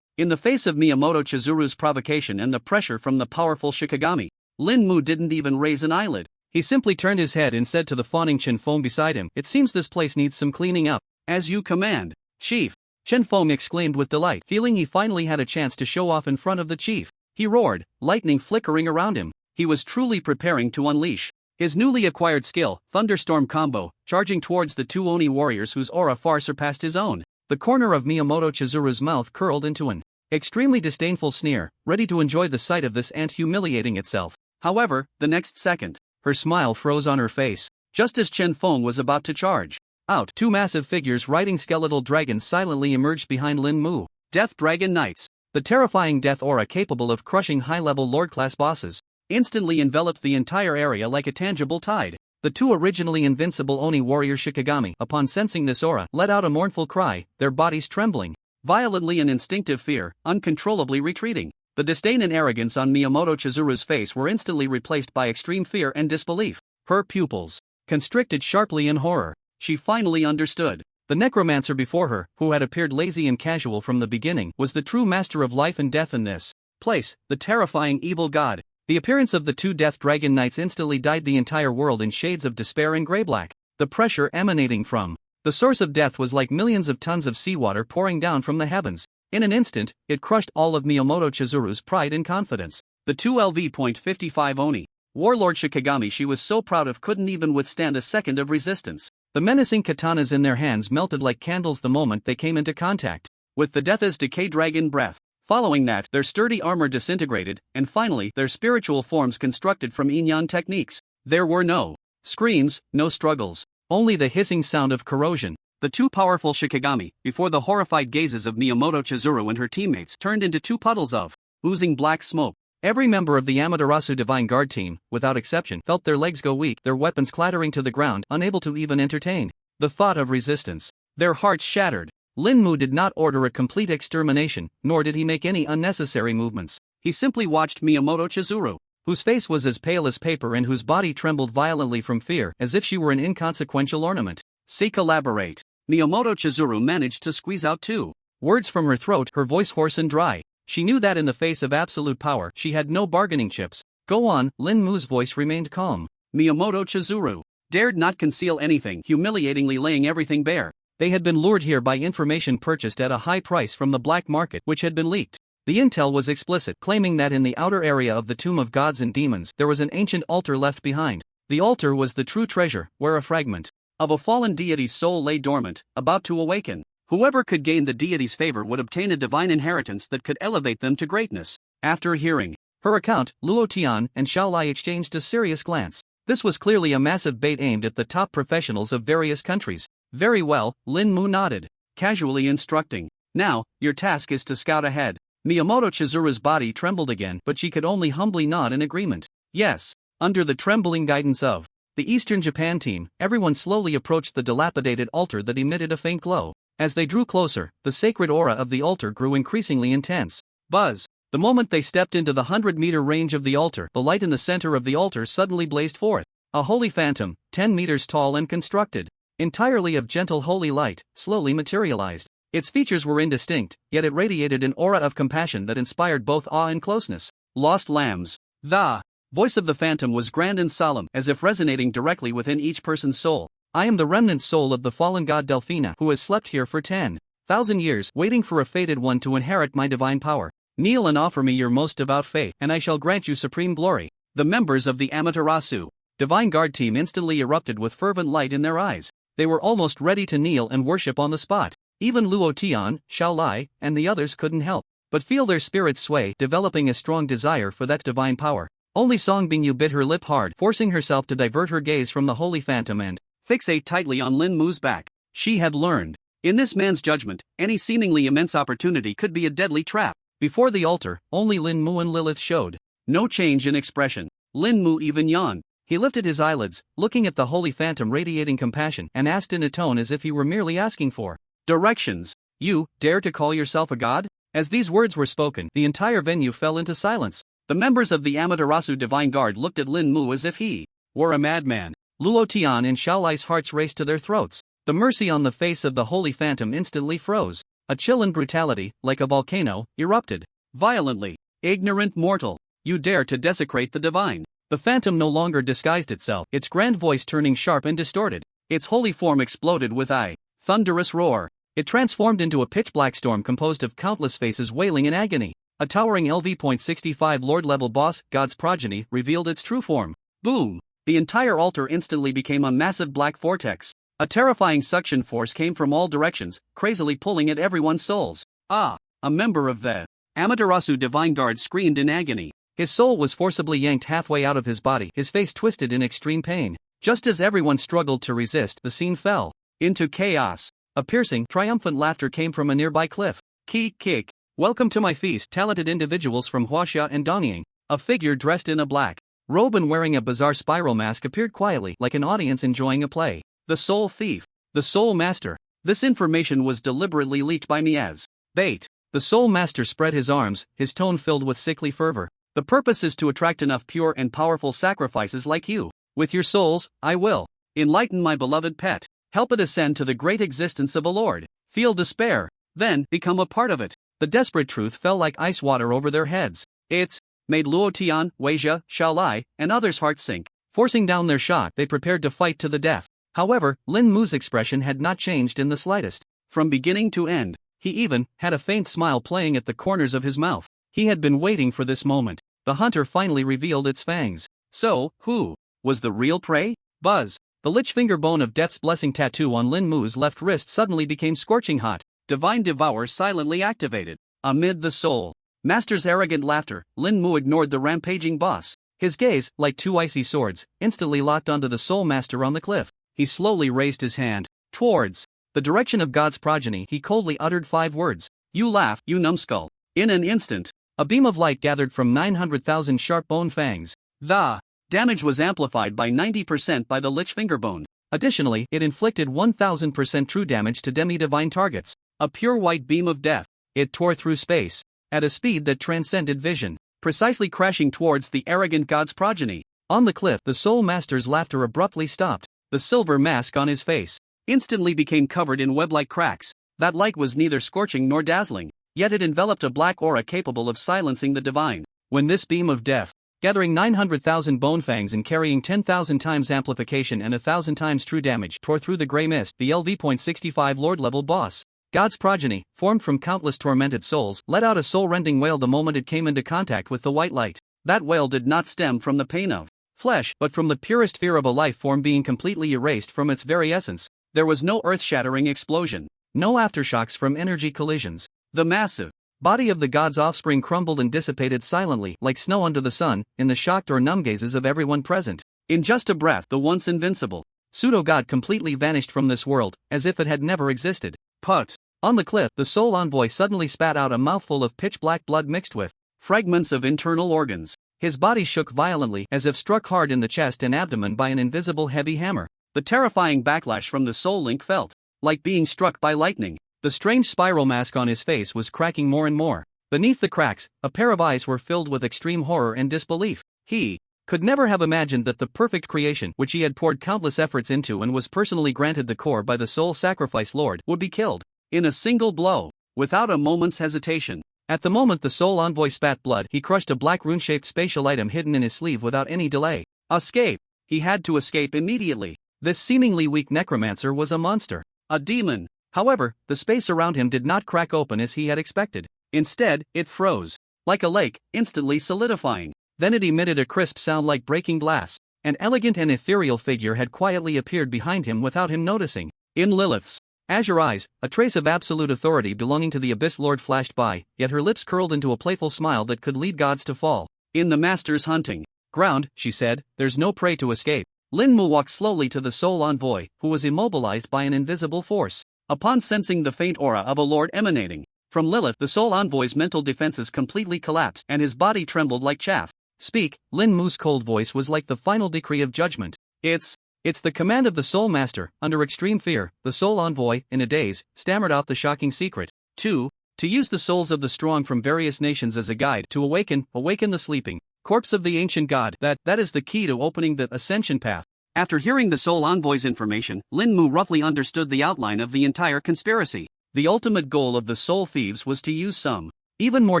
In the face of Miyamoto Chizuru's provocation and the pressure from the powerful Shikigami, Lin Mu didn't even raise an eyelid. He simply turned his head and said to the fawning Chen Feng beside him, "It seems this place needs some cleaning up." "As you command, Chief," Chen Feng exclaimed with delight, feeling he finally had a chance to show off in front of the chief. He roared, lightning flickering around him. He was truly preparing to unleash his newly acquired skill, Thunderstorm Combo, charging towards the two Oni warriors whose aura far surpassed his own. The corner of Miyamoto Chizuru's mouth curled into an extremely disdainful sneer, ready to enjoy the sight of this ant humiliating itself. However, the next second, her smile froze on her face. Just as Chen Feng was about to charge out, two massive figures riding skeletal dragons silently emerged behind Lin Mu. Death Dragon Knights. The terrifying death aura capable of crushing high-level Lord-class bosses instantly enveloped the entire area like a tangible tide. The two originally invincible Oni warrior Shikigami, upon sensing this aura, let out a mournful cry, their bodies trembling violently in instinctive fear, uncontrollably retreating. The disdain and arrogance on Miyamoto Chizuru's face were instantly replaced by extreme fear and disbelief. Her pupils constricted sharply in horror. She finally understood. The necromancer before her, who had appeared lazy and casual from the beginning, was the true master of life and death in this place, the terrifying evil god. The appearance of the two Death Dragon Knights instantly dyed the entire world in shades of despair and grey-black. The pressure emanating from the source of death was like millions of tons of seawater pouring down from the heavens. In an instant, it crushed all of Miyamoto Chizuru's pride and confidence. The two LV.55 Oni warlord Shikigami she was so proud of couldn't even withstand a second of resistance. The menacing katanas in their hands melted like candles the moment they came into contact with the Death as Decay Dragon breath. Following that, their sturdy armor disintegrated, and finally, their spiritual forms constructed from yin-yang techniques. There were no screams, no struggles, only the hissing sound of corrosion. The two powerful Shikigami, before the horrified gazes of Miyamoto Chizuru and her teammates, turned into two puddles of oozing black smoke. Every member of the Amaterasu Divine Guard team, without exception, felt their legs go weak, their weapons clattering to the ground, unable to even entertain the thought of resistance. Their hearts shattered. Lin Mu did not order a complete extermination, nor did he make any unnecessary movements. He simply watched Miyamoto Chizuru, whose face was as pale as paper and whose body trembled violently from fear, as if she were an inconsequential ornament. Say collaborate. Miyamoto Chizuru managed to squeeze out 2 words from her throat, her voice hoarse and dry. She knew that in the face of absolute power, she had no bargaining chips. Go on, Lin Mu's voice remained calm. Miyamoto Chizuru dared not conceal anything, humiliatingly laying everything bare. They had been lured here by information purchased at a high price from the black market, which had been leaked. The intel was explicit, claiming that in the outer area of the Tomb of Gods and Demons there was an ancient altar left behind. The altar was the true treasure, where a fragment of a fallen deity's soul lay dormant, about to awaken. Whoever could gain the deity's favor would obtain a divine inheritance that could elevate them to greatness. After hearing her account, Luo Tian and Xiao Lai exchanged a serious glance. This was clearly a massive bait aimed at the top professionals of various countries. Very well, Lin Mu nodded, casually instructing. Now, your task is to scout ahead. Miyamoto Chizuru's body trembled again, but she could only humbly nod in agreement. Yes. Under the trembling guidance of the Eastern Japan team, everyone slowly approached the dilapidated altar that emitted a faint glow. As they drew closer, the sacred aura of the altar grew increasingly intense. Buzz. The moment they stepped into the 100-meter range of the altar, the light in the center of the altar suddenly blazed forth. A holy phantom, 10 meters tall and constructed entirely of gentle holy light, slowly materialized. Its features were indistinct, yet it radiated an aura of compassion that inspired both awe and closeness. Lost lambs. The voice of the phantom was grand and solemn, as if resonating directly within each person's soul. I am the remnant soul of the fallen god Delphina, who has slept here for 10,000 years, waiting for a fated one to inherit my divine power. Kneel and offer me your most devout faith, and I shall grant you supreme glory. The members of the Amaterasu Divine Guard team instantly erupted with fervent light in their eyes. They were almost ready to kneel and worship on the spot. Even Luo Tian, Xiao Lai, and the others couldn't help but feel their spirits sway, developing a strong desire for that divine power. Only Song Bingyu bit her lip hard, forcing herself to divert her gaze from the holy phantom and fixate tightly on Lin Mu's back. She had learned, in this man's judgment, any seemingly immense opportunity could be a deadly trap. Before the altar, only Lin Mu and Lilith showed no change in expression. Lin Mu even yawned. He lifted his eyelids, looking at the holy phantom radiating compassion, and asked in a tone as if he were merely asking for directions. You dare to call yourself a god? As these words were spoken, the entire venue fell into silence. The members of the Amaterasu Divine Guard looked at Lin Mu as if he were a madman. Luo Tian and Xiao Lai's hearts raced to their throats. The mercy on the face of the holy phantom instantly froze. A chill and brutality, like a volcano, erupted violently. Ignorant mortal, you dare to desecrate the divine. The phantom no longer disguised itself, its grand voice turning sharp and distorted. Its holy form exploded with a thunderous roar. It transformed into a pitch-black storm composed of countless faces wailing in agony. A towering LV.65 Lord-level boss, God's progeny, revealed its true form. Boom! The entire altar instantly became a massive black vortex. A terrifying suction force came from all directions, crazily pulling at everyone's souls. Ah! A member of the Amaterasu Divine Guard screamed in agony. His soul was forcibly yanked halfway out of his body, his face twisted in extreme pain. Just as everyone struggled to resist, the scene fell into chaos. A piercing, triumphant laughter came from a nearby cliff. Kick. Welcome to my feast, talented individuals from Huaxia and Donying. A figure dressed in a black robe and wearing a bizarre spiral mask appeared quietly, like an audience enjoying a play. The Soul Thief. The Soul Master. This information was deliberately leaked by me as bait. The Soul Master spread his arms, his tone filled with sickly fervor. The purpose is to attract enough pure and powerful sacrifices like you. With your souls, I will enlighten my beloved pet. Help it ascend to the great existence of a lord. Feel despair, then become a part of it. The desperate truth fell like ice water over their heads. It made Luo Tian, Weijia, Xiao Lai, and others' hearts sink. Forcing down their shot, they prepared to fight to the death. However, Lin Mu's expression had not changed in the slightest. From beginning to end, he even had a faint smile playing at the corners of his mouth. He had been waiting for this moment. The hunter finally revealed its fangs. So, who was the real prey? Buzz. The lich finger bone of Death's Blessing tattoo on Lin Mu's left wrist suddenly became scorching hot. Divine Devour silently activated. Amid the Soul Master's arrogant laughter, Lin Mu ignored the rampaging boss. His gaze, like two icy swords, instantly locked onto the Soul Master on the cliff. He slowly raised his hand towards the direction of God's progeny. He coldly uttered 5 words. You laugh, you numbskull. In an instant, a beam of light gathered from 900,000 sharp bone fangs. The damage was amplified by 90% by the lich fingerbone. Additionally, it inflicted 1000% true damage to demi-divine targets. A pure white beam of death. It tore through space at a speed that transcended vision, precisely crashing towards the arrogant god's progeny. On the cliff, the Soul Master's laughter abruptly stopped. The silver mask on his face instantly became covered in web-like cracks. That light was neither scorching nor dazzling, yet it enveloped a black aura capable of silencing the divine. When this beam of death, gathering 900,000 bone fangs and carrying 10,000 times amplification and 1,000 times true damage, tore through the gray mist, the LV.65 Lord-level boss, God's progeny, formed from countless tormented souls, let out a soul-rending wail the moment it came into contact with the white light. That wail did not stem from the pain of flesh, but from the purest fear of a life form being completely erased from its very essence. There was no earth-shattering explosion, no aftershocks from energy collisions. The massive body of the god's offspring crumbled and dissipated silently, like snow under the sun, in the shocked or numb gazes of everyone present. In just a breath, the once invincible pseudo-god completely vanished from this world, as if it had never existed. Put. On the cliff, the soul envoy suddenly spat out a mouthful of pitch-black blood mixed with fragments of internal organs. His body shook violently, as if struck hard in the chest and abdomen by an invisible heavy hammer. The terrifying backlash from the soul link felt like being struck by lightning. The strange spiral mask on his face was cracking more and more. Beneath the cracks, a pair of eyes were filled with extreme horror and disbelief. He could never have imagined that the perfect creation, which he had poured countless efforts into and was personally granted the core by the soul sacrifice lord, would be killed in a single blow, without a moment's hesitation. At the moment the soul envoy spat blood, he crushed a black rune-shaped spatial item hidden in his sleeve without any delay. Escape! He had to escape immediately. This seemingly weak necromancer was a monster, a demon. However, the space around him did not crack open as he had expected. Instead, it froze, like a lake, instantly solidifying. Then it emitted a crisp sound like breaking glass. An elegant and ethereal figure had quietly appeared behind him without him noticing. In Lilith's azure eyes, a trace of absolute authority belonging to the Abyss Lord flashed by, yet her lips curled into a playful smile that could lead gods to fall. In the Master's hunting ground, she said, there's no prey to escape. Lin Mu walked slowly to the soul envoy, who was immobilized by an invisible force. Upon sensing the faint aura of a lord emanating from Lilith, the soul envoy's mental defenses completely collapsed and his body trembled like chaff. Speak, Lin Mu's cold voice was like the final decree of judgment. It's the command of the Soul Master. Under extreme fear, the soul envoy, in a daze, stammered out the shocking secret. To use the souls of the strong from various nations as a guide to awaken the sleeping corpse of the ancient god. That is the key to opening the ascension path. After hearing the soul envoy's information, Lin Mu roughly understood the outline of the entire conspiracy. The ultimate goal of the soul thieves was to use some even more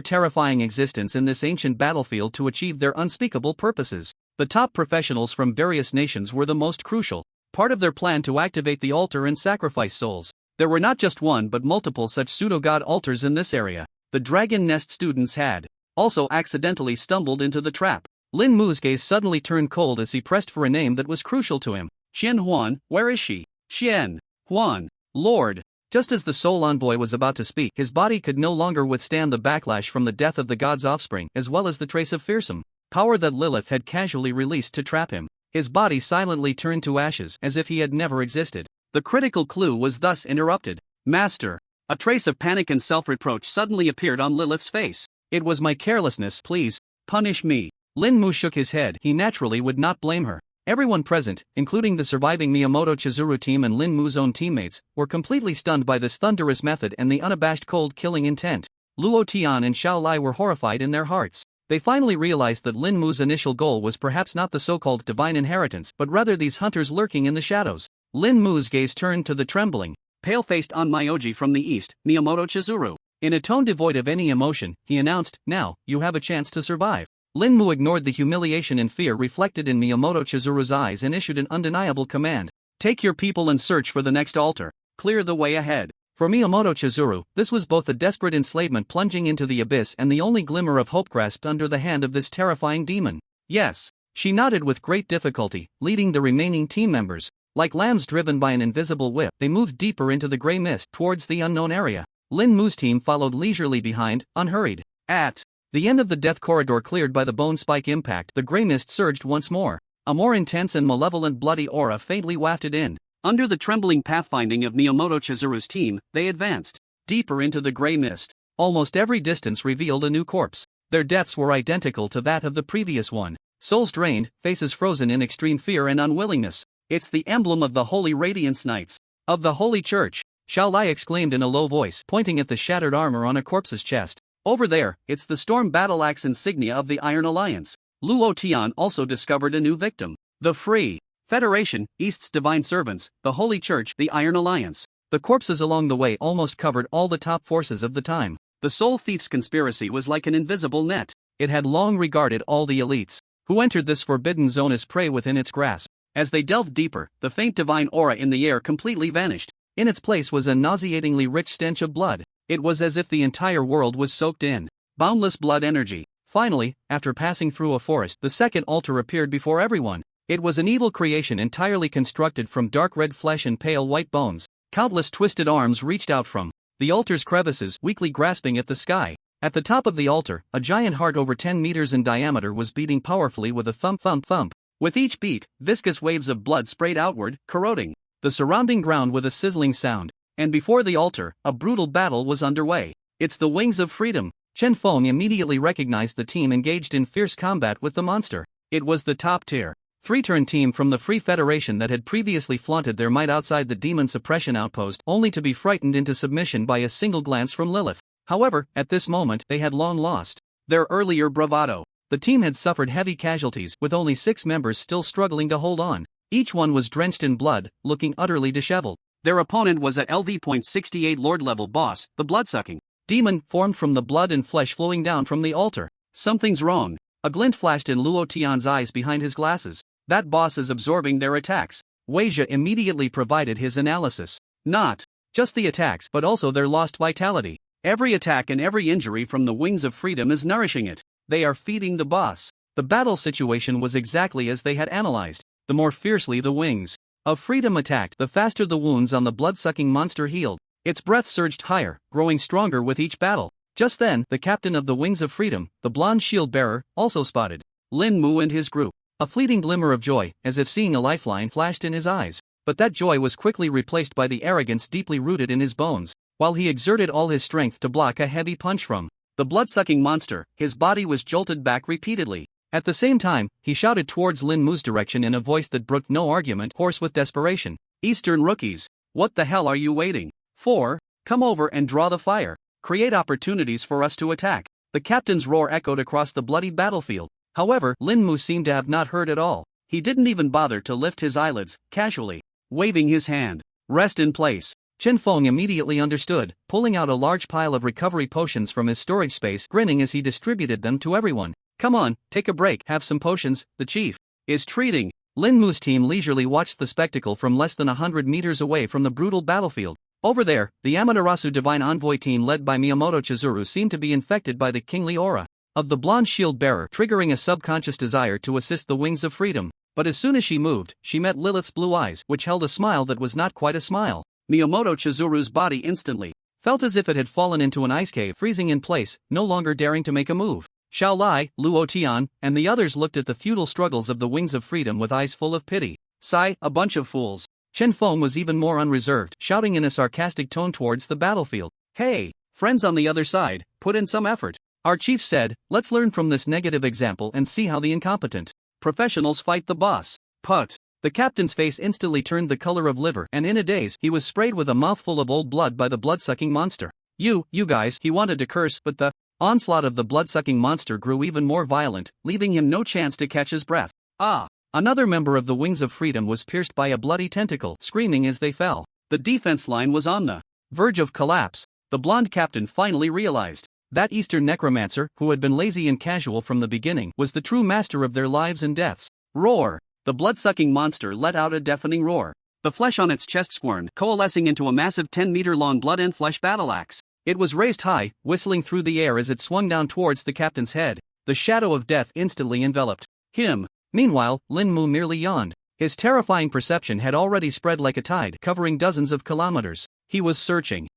terrifying existence in this ancient battlefield to achieve their unspeakable purposes. The top professionals from various nations were the most crucial part of their plan to activate the altar and sacrifice souls. There were not just one but multiple such pseudo-god altars in this area. The Dragon Nest students had also accidentally stumbled into the trap. Lin Mu's gaze suddenly turned cold as he pressed for a name that was crucial to him. Xian Huan, where is she? Xian Huan, Lord. Just as the soul envoy was about to speak, his body could no longer withstand the backlash from the death of the god's offspring, as well as the trace of fearsome power that Lilith had casually released to trap him. His body silently turned to ashes, as if he had never existed. The critical clue was thus interrupted. Master. A trace of panic and self-reproach suddenly appeared on Lilith's face. It was my carelessness, please punish me. Lin Mu shook his head. He naturally would not blame her. Everyone present, including the surviving Miyamoto Chizuru team and Lin Mu's own teammates, were completely stunned by this thunderous method and the unabashed cold-killing intent. Luo Tian and Xiao Lai were horrified in their hearts. They finally realized that Lin Mu's initial goal was perhaps not the so-called divine inheritance, but rather these hunters lurking in the shadows. Lin Mu's gaze turned to the trembling, pale-faced Onmyoji from the east, Miyamoto Chizuru. In a tone devoid of any emotion, he announced, "Now, you have a chance to survive." Lin Mu ignored the humiliation and fear reflected in Miyamoto Chizuru's eyes and issued an undeniable command. Take your people and search for the next altar. Clear the way ahead. For Miyamoto Chizuru, this was both a desperate enslavement plunging into the abyss and the only glimmer of hope grasped under the hand of this terrifying demon. Yes. She nodded with great difficulty, leading the remaining team members. Like lambs driven by an invisible whip, they moved deeper into the gray mist towards the unknown area. Lin Mu's team followed leisurely behind, unhurried. At the end of the death corridor cleared by the bone spike impact, the gray mist surged once more. A more intense and malevolent bloody aura faintly wafted in. Under the trembling pathfinding of Miyamoto Chizuru's team, they advanced deeper into the gray mist. Almost every distance revealed a new corpse. Their deaths were identical to that of the previous one. Souls drained, faces frozen in extreme fear and unwillingness. It's the emblem of the Holy Radiance Knights of the Holy Church. Xiao Lai exclaimed in a low voice, pointing at the shattered armor on a corpse's chest. Over there, it's the Storm Battle Axe insignia of the Iron Alliance. Luo Tian also discovered a new victim. The Free Federation, East's Divine Servants, the Holy Church, the Iron Alliance. The corpses along the way almost covered all the top forces of the time. The Soul Thief's conspiracy was like an invisible net. It had long regarded all the elites who entered this forbidden zone as prey within its grasp. As they delved deeper, the faint divine aura in the air completely vanished. In its place was a nauseatingly rich stench of blood. It was as if the entire world was soaked in boundless blood energy. Finally, after passing through a forest, the second altar appeared before everyone. It was an evil creation entirely constructed from dark red flesh and pale white bones. Countless twisted arms reached out from the altar's crevices, weakly grasping at the sky. At the top of the altar, a giant heart over 10 meters in diameter was beating powerfully with a thump thump thump. With each beat, viscous waves of blood sprayed outward, corroding the surrounding ground with a sizzling sound. And before the altar, a brutal battle was underway. It's the Wings of Freedom. Chen Feng immediately recognized the team engaged in fierce combat with the monster. It was the top-tier 3-turn team from the Free Federation that had previously flaunted their might outside the demon suppression outpost, only to be frightened into submission by a single glance from Lilith. However, at this moment, they had long lost their earlier bravado. The team had suffered heavy casualties, with only 6 members still struggling to hold on. Each one was drenched in blood, looking utterly disheveled. Their opponent was a LV.68 Lord-level boss, the blood-sucking demon, formed from the blood and flesh flowing down from the altar. Something's wrong. A glint flashed in Luo Tian's eyes behind his glasses. That boss is absorbing their attacks. Weijia immediately provided his analysis. Not just the attacks, but also their lost vitality. Every attack and every injury from the Wings of Freedom is nourishing it. They are feeding the boss. The battle situation was exactly as they had analyzed. The more fiercely the Wings of Freedom attacked, the faster the wounds on the blood-sucking monster healed. Its breath surged higher, growing stronger with each battle. Just then, the captain of the Wings of Freedom, the blonde shield-bearer, also spotted Lin Mu and his group. A fleeting glimmer of joy, as if seeing a lifeline, flashed in his eyes. But that joy was quickly replaced by the arrogance deeply rooted in his bones. While he exerted all his strength to block a heavy punch from the blood-sucking monster, his body was jolted back repeatedly. At the same time, he shouted towards Lin Mu's direction in a voice that brooked no argument, hoarse with desperation. Eastern rookies, what the hell are you waiting for? Come over and draw the fire. Create opportunities for us to attack. The captain's roar echoed across the bloody battlefield. However, Lin Mu seemed to have not heard at all. He didn't even bother to lift his eyelids, casually waving his hand. Rest in place. Chen Feng immediately understood, pulling out a large pile of recovery potions from his storage space, grinning as he distributed them to everyone. Come on, take a break, have some potions, the chief is treating. Lin Mu's team leisurely watched the spectacle from less than 100 meters away from the brutal battlefield. Over there, the Amaterasu Divine Envoy team led by Miyamoto Chizuru seemed to be infected by the kingly aura of the blonde shield-bearer, triggering a subconscious desire to assist the Wings of Freedom. But as soon as she moved, she met Lilith's blue eyes, which held a smile that was not quite a smile. Miyamoto Chizuru's body instantly felt as if it had fallen into an ice cave, freezing in place, no longer daring to make a move. Xiao Lai, Luo Tian, and the others looked at the futile struggles of the Wings of Freedom with eyes full of pity. Sigh, a bunch of fools. Chen Feng was even more unreserved, shouting in a sarcastic tone towards the battlefield. Hey, friends on the other side, put in some effort. Our chief said, let's learn from this negative example and see how the incompetent professionals fight the boss. Put. The captain's face instantly turned the color of liver, and in a daze, he was sprayed with a mouthful of old blood by the blood-sucking monster. You guys, he wanted to curse, but the onslaught of the blood-sucking monster grew even more violent, leaving him no chance to catch his breath. Ah! Another member of the Wings of Freedom was pierced by a bloody tentacle, screaming as they fell. The defense line was on the verge of collapse. The blonde captain finally realized that Eastern necromancer, who had been lazy and casual from the beginning, was the true master of their lives and deaths. Roar! The blood-sucking monster let out a deafening roar. The flesh on its chest squirmed, coalescing into a massive 10-meter-long blood and flesh battle axe. It was raised high, whistling through the air as it swung down towards the captain's head. The shadow of death instantly enveloped him. Meanwhile, Lin Mu merely yawned. His terrifying perception had already spread like a tide, covering dozens of kilometers. He was searching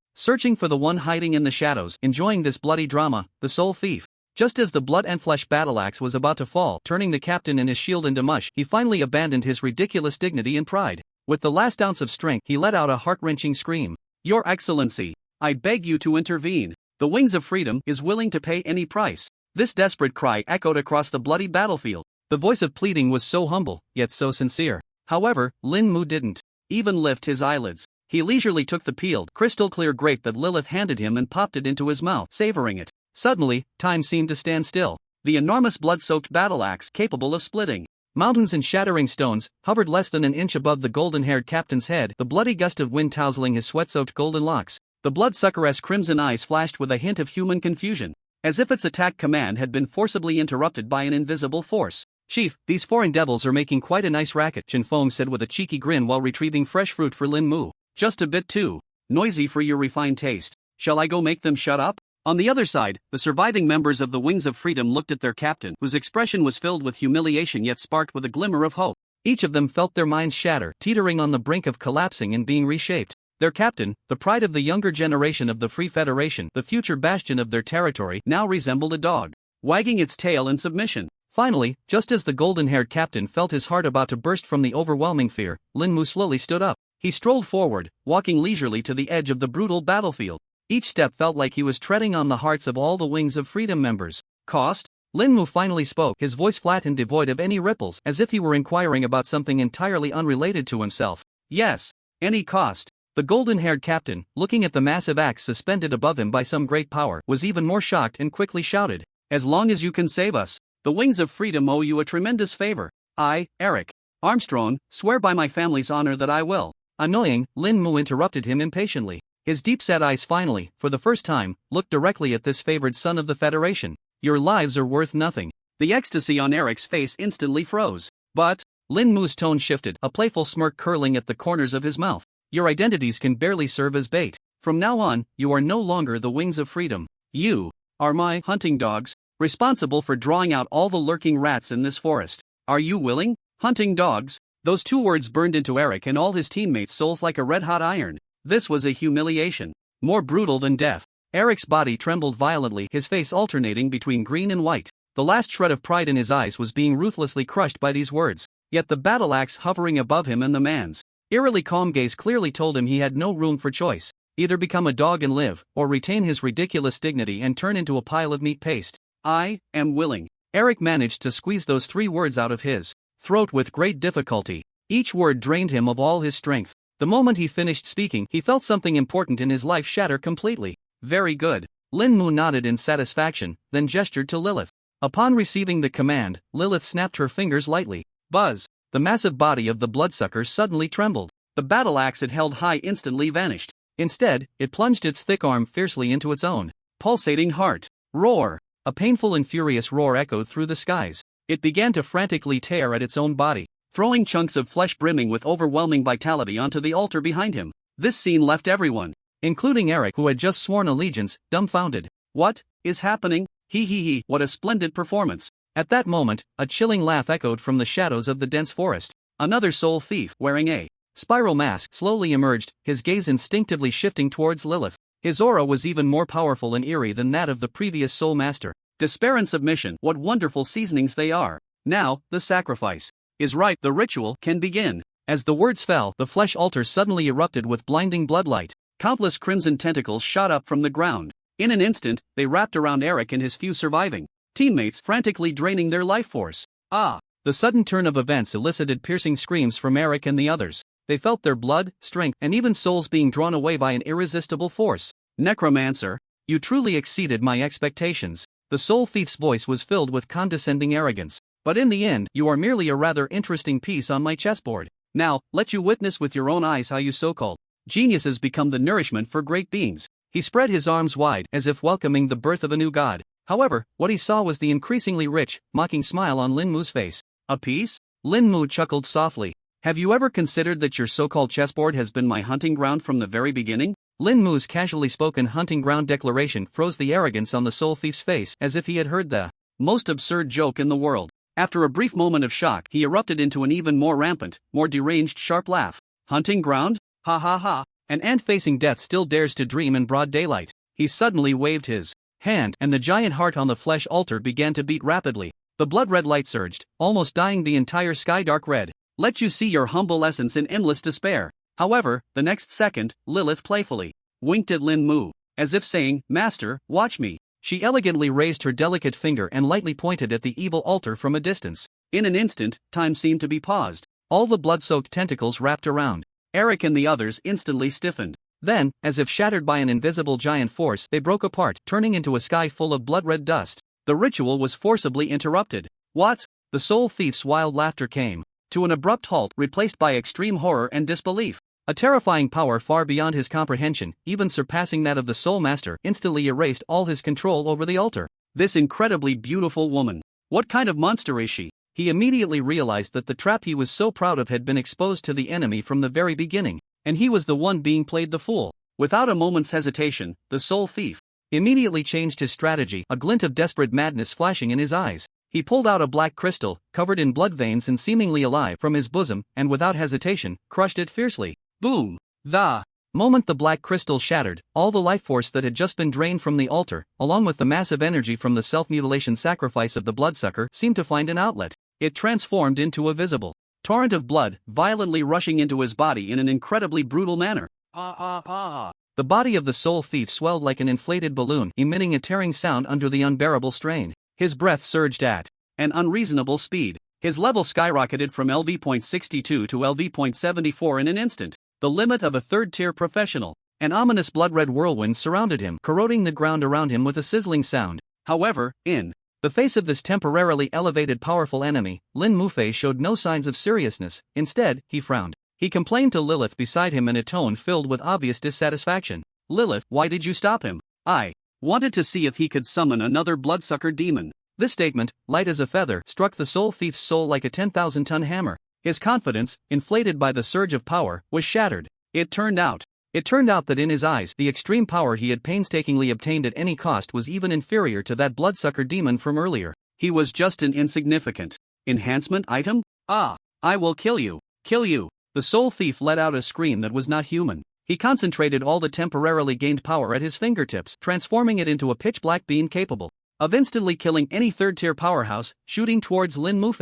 for the one hiding in the shadows, enjoying this bloody drama, the Soul Thief. Just as the blood and flesh battle axe was about to fall, turning the captain and his shield into mush, he finally abandoned his ridiculous dignity and pride. With the last ounce of strength, he let out a heart-wrenching scream. Your Excellency, I beg you to intervene. The Wings of Freedom is willing to pay any price. This desperate cry echoed across the bloody battlefield. The voice of pleading was so humble, yet so sincere. However, Lin Mu didn't even lift his eyelids. He leisurely took the peeled, crystal-clear grape that Lilith handed him and popped it into his mouth, savoring it. Suddenly, time seemed to stand still. The enormous blood-soaked battle axe, capable of splitting mountains and shattering stones, hovered less than an inch above the golden-haired captain's head, the bloody gust of wind tousling his sweat-soaked golden locks. The bloodsucker's crimson eyes flashed with a hint of human confusion, as if its attack command had been forcibly interrupted by an invisible force. Chief, these foreign devils are making quite a nice racket, Jin Feng said with a cheeky grin while retrieving fresh fruit for Lin Mu. Just a bit too noisy for your refined taste. Shall I go make them shut up? On the other side, the surviving members of the Wings of Freedom looked at their captain, whose expression was filled with humiliation yet sparked with a glimmer of hope. Each of them felt their minds shatter, teetering on the brink of collapsing and being reshaped. Their captain, the pride of the younger generation of the Free Federation, the future bastion of their territory, now resembled a dog, wagging its tail in submission. Finally, just as the golden-haired captain felt his heart about to burst from the overwhelming fear, Lin Mu slowly stood up. He strolled forward, walking leisurely to the edge of the brutal battlefield. Each step felt like he was treading on the hearts of all the Wings of Freedom members. Cost? Lin Mu finally spoke, his voice flat and devoid of any ripples, as if he were inquiring about something entirely unrelated to himself. Yes, any cost. The golden-haired captain, looking at the massive axe suspended above him by some great power, was even more shocked and quickly shouted, "As long as you can save us, the Wings of Freedom owe you a tremendous favor. I, Eric Armstrong, swear by my family's honor that I will." Annoying, Lin Mu interrupted him impatiently. His deep-set eyes finally, for the first time, looked directly at this favored son of the Federation. Your lives are worth nothing. The ecstasy on Eric's face instantly froze. But, Lin Mu's tone shifted, a playful smirk curling at the corners of his mouth. Your identities can barely serve as bait. From now on, you are no longer the Wings of Freedom. You are my hunting dogs, responsible for drawing out all the lurking rats in this forest. Are you willing? Hunting dogs? Those two words burned into Eric and all his teammates' souls like a red-hot iron. This was a humiliation, more brutal than death. Eric's body trembled violently, his face alternating between green and white. The last shred of pride in his eyes was being ruthlessly crushed by these words. Yet the battle axe hovering above him and the man's eerily calm gaze clearly told him he had no room for choice. Either become a dog and live, or retain his ridiculous dignity and turn into a pile of meat paste. I am willing. Eric managed to squeeze those three words out of his throat with great difficulty. Each word drained him of all his strength. The moment he finished speaking, he felt something important in his life shatter completely. Very good. Lin Mu nodded in satisfaction, then gestured to Lilith. Upon receiving the command, Lilith snapped her fingers lightly. Buzz! The massive body of the bloodsucker suddenly trembled. The battle axe it held high instantly vanished. Instead, it plunged its thick arm fiercely into its own pulsating heart. Roar! A painful and furious roar echoed through the skies. It began to frantically tear at its own body, throwing chunks of flesh brimming with overwhelming vitality onto the altar behind him. This scene left everyone, including Eric, who had just sworn allegiance, dumbfounded. What is happening? He, what a splendid performance. At that moment, a chilling laugh echoed from the shadows of the dense forest. Another soul thief, wearing a spiral mask, slowly emerged, his gaze instinctively shifting towards Lilith. His aura was even more powerful and eerie than that of the previous soul master. Despair and submission, what wonderful seasonings they are. Now, the sacrifice is ripe, the ritual can begin. As the words fell, the flesh altar suddenly erupted with blinding bloodlight. Countless crimson tentacles shot up from the ground. In an instant, they wrapped around Eric and his few surviving teammates, frantically draining their life force. The sudden turn of events elicited piercing screams from Eric and the others. They felt their blood, strength, and even souls being drawn away by an irresistible force. Necromancer, you truly exceeded my expectations. The soul thief's voice was filled with condescending arrogance. But in the end, you are merely a rather interesting piece on my chessboard. Now, let you witness with your own eyes how you so-called geniuses become the nourishment for great beings. He spread his arms wide, as if welcoming the birth of a new god. However, what he saw was the increasingly rich, mocking smile on Lin Mu's face. A piece? Lin Mu chuckled softly. Have you ever considered that your so-called chessboard has been my hunting ground from the very beginning? Lin Mu's casually spoken hunting ground declaration froze the arrogance on the soul thief's face, as if he had heard the most absurd joke in the world. After a brief moment of shock, he erupted into an even more rampant, more deranged sharp laugh. Hunting ground? Ha ha ha. An ant facing death still dares to dream in broad daylight. He suddenly waved his hand, and the giant heart on the flesh altar began to beat rapidly. The blood-red light surged, almost dyeing the entire sky dark red. Let you see your humble essence in endless despair. However, the next second, Lilith playfully winked at Lin Mu, as if saying, Master, watch me. She elegantly raised her delicate finger and lightly pointed at the evil altar from a distance. In an instant, time seemed to be paused. All the blood-soaked tentacles wrapped around Eric and the others instantly stiffened. Then, as if shattered by an invisible giant force, they broke apart, turning into a sky full of blood-red dust. The ritual was forcibly interrupted. What? The soul thief's wild laughter came to an abrupt halt, replaced by extreme horror and disbelief. A terrifying power far beyond his comprehension, even surpassing that of the Soul Master, instantly erased all his control over the altar. This incredibly beautiful woman. What kind of monster is she? He immediately realized that the trap he was so proud of had been exposed to the enemy from the very beginning, and he was the one being played the fool. Without a moment's hesitation, the soul thief immediately changed his strategy, a glint of desperate madness flashing in his eyes. He pulled out a black crystal, covered in blood veins and seemingly alive, from his bosom, and without hesitation, crushed it fiercely. Boom! The moment the black crystal shattered, all the life force that had just been drained from the altar, along with the massive energy from the self-mutilation sacrifice of the bloodsucker, seemed to find an outlet. It transformed into a visible torrent of blood, violently rushing into his body in an incredibly brutal manner. The body of the soul thief swelled like an inflated balloon, emitting a tearing sound under the unbearable strain. His breath surged at an unreasonable speed. His level skyrocketed from LV.62 to LV.74 in an instant, the limit of a third-tier professional. An ominous blood-red whirlwind surrounded him, corroding the ground around him with a sizzling sound. However, in the face of this temporarily elevated powerful enemy, Lin Mu showed no signs of seriousness. Instead, he frowned. He complained to Lilith beside him in a tone filled with obvious dissatisfaction. Lilith, why did you stop him? I wanted to see if he could summon another bloodsucker demon. This statement, light as a feather, struck the soul thief's soul like a 10,000-ton hammer. His confidence, inflated by the surge of power, was shattered. It turned out that in his eyes, the extreme power he had painstakingly obtained at any cost was even inferior to that bloodsucker demon from earlier. He was just an insignificant enhancement item? I will kill you. Kill you. The soul thief let out a scream that was not human. He concentrated all the temporarily gained power at his fingertips, transforming it into a pitch-black beam capable of instantly killing any third-tier powerhouse, shooting towards Lin Mu.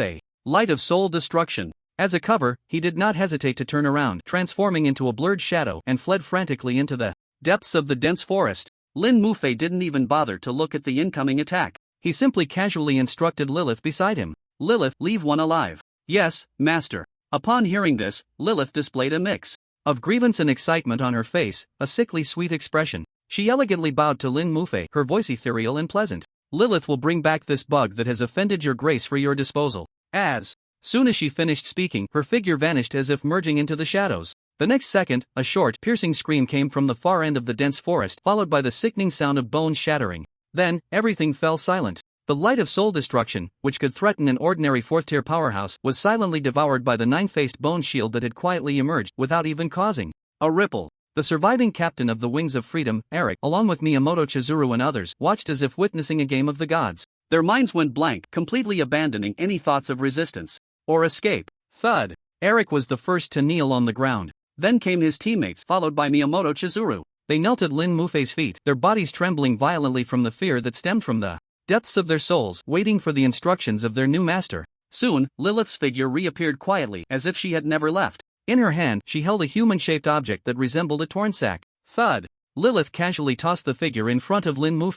Light of soul destruction. As a cover, he did not hesitate to turn around, transforming into a blurred shadow, and fled frantically into the depths of the dense forest. Lin Mu didn't even bother to look at the incoming attack. He simply casually instructed Lilith beside him. Lilith, leave one alive. Yes, master. Upon hearing this, Lilith displayed a mix of grievance and excitement on her face, a sickly sweet expression. She elegantly bowed to Lin Mu, her voice ethereal and pleasant. Lilith will bring back this bug that has offended your grace for your disposal. As soon as she finished speaking, her figure vanished as if merging into the shadows. The next second, a short, piercing scream came from the far end of the dense forest, followed by the sickening sound of bones shattering. Then, everything fell silent. The light of soul destruction, which could threaten an ordinary fourth-tier powerhouse, was silently devoured by the nine-faced bone shield that had quietly emerged, without even causing a ripple. The surviving captain of the Wings of Freedom, Eric, along with Miyamoto Chizuru and others, watched as if witnessing a game of the gods. Their minds went blank, completely abandoning any thoughts of resistance or escape. Thud. Eric was the first to kneel on the ground. Then came his teammates, followed by Miyamoto Chizuru. They knelt at Lin Mu's feet, their bodies trembling violently from the fear that stemmed from the depths of their souls, waiting for the instructions of their new master. Soon, Lilith's figure reappeared quietly, as if she had never left. In her hand, she held a human-shaped object that resembled a torn sack. Thud. Lilith casually tossed the figure in front of Lin Mu.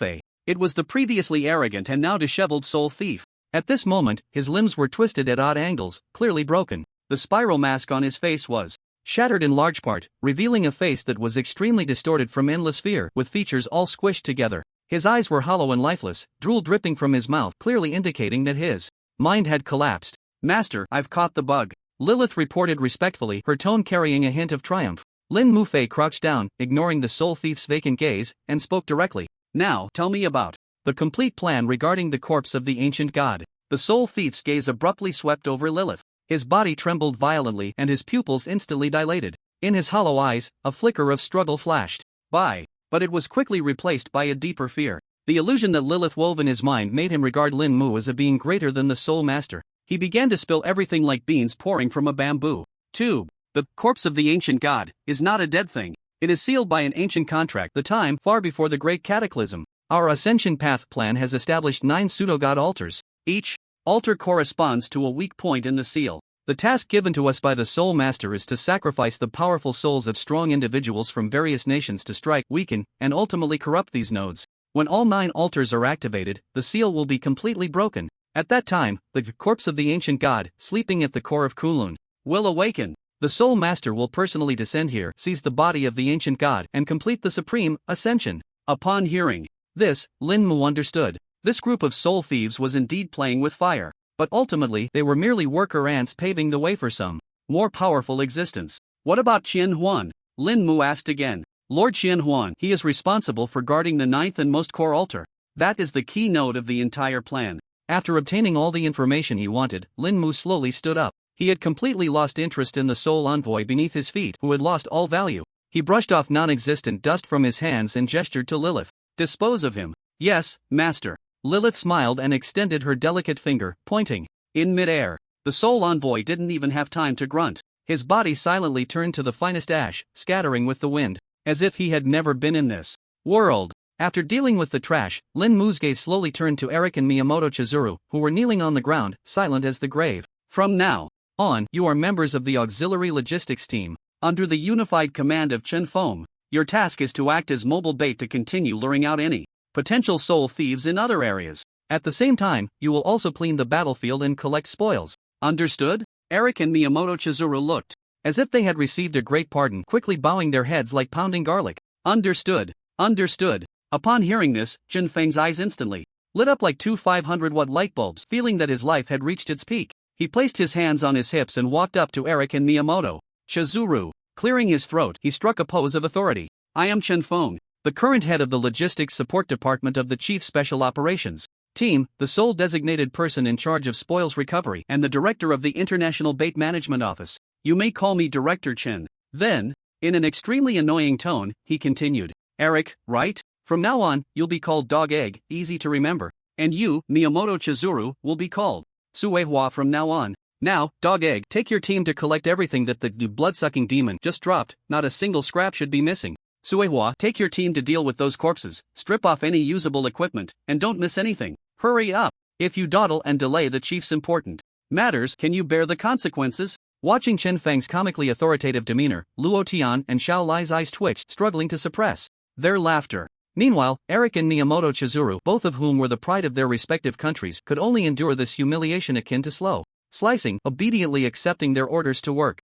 It was the previously arrogant and now disheveled soul thief. At this moment, his limbs were twisted at odd angles, clearly broken. The spiral mask on his face was shattered in large part, revealing a face that was extremely distorted from endless fear, with features all squished together. His eyes were hollow and lifeless, drool dripping from his mouth, clearly indicating that his mind had collapsed. Master, I've caught the bug, Lilith reported respectfully, her tone carrying a hint of triumph. Lin Mu crouched down, ignoring the soul thief's vacant gaze, and spoke directly. Now, tell me about the complete plan regarding the corpse of the ancient god. The soul thief's gaze abruptly swept over Lilith. His body trembled violently and his pupils instantly dilated. In his hollow eyes, a flicker of struggle flashed by, but it was quickly replaced by a deeper fear. The illusion that Lilith wove in his mind made him regard Lin Mu as a being greater than the soul master. He began to spill everything like beans pouring from a bamboo tube. The corpse of the ancient god is not a dead thing. It is sealed by an ancient contract, the time far before the great cataclysm. Our Ascension Path plan has established 9 pseudo-god altars. Each altar corresponds to a weak point in the seal. The task given to us by the Soul Master is to sacrifice the powerful souls of strong individuals from various nations to strike, weaken, and ultimately corrupt these nodes. When all 9 altars are activated, the seal will be completely broken. At that time, the corpse of the ancient god, sleeping at the core of Kunlun, will awaken. The Soul Master will personally descend here, seize the body of the ancient god, and complete the supreme ascension. Upon hearing this, Lin Mu understood. This group of soul thieves was indeed playing with fire, but ultimately they were merely worker ants paving the way for some more powerful existence. What about Qian Huan? Lin Mu asked again. Lord Qian Huan, he is responsible for guarding the ninth and most core altar. That is the keynote of the entire plan. After obtaining all the information he wanted, Lin Mu slowly stood up. He had completely lost interest in the soul envoy beneath his feet, who had lost all value. He brushed off non-existent dust from his hands and gestured to Lilith. Dispose of him. Yes, master. Lilith smiled and extended her delicate finger, pointing. In midair, the soul envoy didn't even have time to grunt. His body silently turned to the finest ash, scattering with the wind, as if he had never been in this world. After dealing with the trash, Lin Mu's gaze slowly turned to Eric and Miyamoto Chizuru, who were kneeling on the ground, silent as the grave. From now on, you are members of the auxiliary logistics team. Under the unified command of Chen Feng, your task is to act as mobile bait to continue luring out any potential soul thieves in other areas. At the same time, you will also clean the battlefield and collect spoils. Understood? Eric and Miyamoto Chizuru looked as if they had received a great pardon, quickly bowing their heads like pounding garlic. Understood. Understood. Upon hearing this, Chen Feng's eyes instantly lit up like two 500-watt light bulbs, feeling that his life had reached its peak. He placed his hands on his hips and walked up to Eric and Miyamoto Chizuru. Clearing his throat, he struck a pose of authority. I am Chen Feng, the current head of the Logistics Support Department of the Chief Special Operations Team, the sole designated person in charge of spoils recovery, and the director of the International Bait Management Office. You may call me Director Chen. Then, in an extremely annoying tone, he continued. Eric, right? From now on, you'll be called Dog Egg, easy to remember. And you, Miyamoto Chizuru, will be called Suehua from now on. Now, Dog Egg, take your team to collect everything that the blood-sucking demon just dropped, not a single scrap should be missing. Suehua, take your team to deal with those corpses, strip off any usable equipment, and don't miss anything. Hurry up! If you dawdle and delay the chief's important matters, can you bear the consequences? Watching Chen Feng's comically authoritative demeanor, Luo Tian and Xiao Lai's eyes twitched, struggling to suppress their laughter. Meanwhile, Eric and Miyamoto Chizuru, both of whom were the pride of their respective countries, could only endure this humiliation akin to slow slicing, obediently accepting their orders to work.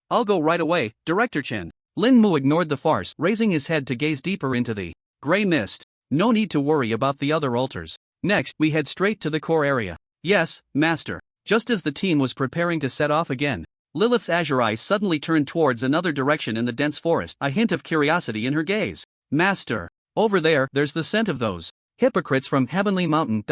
I'll go right away, Director Chen. Lin Mu ignored the farce, raising his head to gaze deeper into the gray mist. No need to worry about the other altars. Next, we head straight to the core area. Yes, Master. Just as the team was preparing to set off again, Lilith's azure eyes suddenly turned towards another direction in the dense forest, a hint of curiosity in her gaze. Master, over there's the scent of those hypocrites from Heavenly Mountain.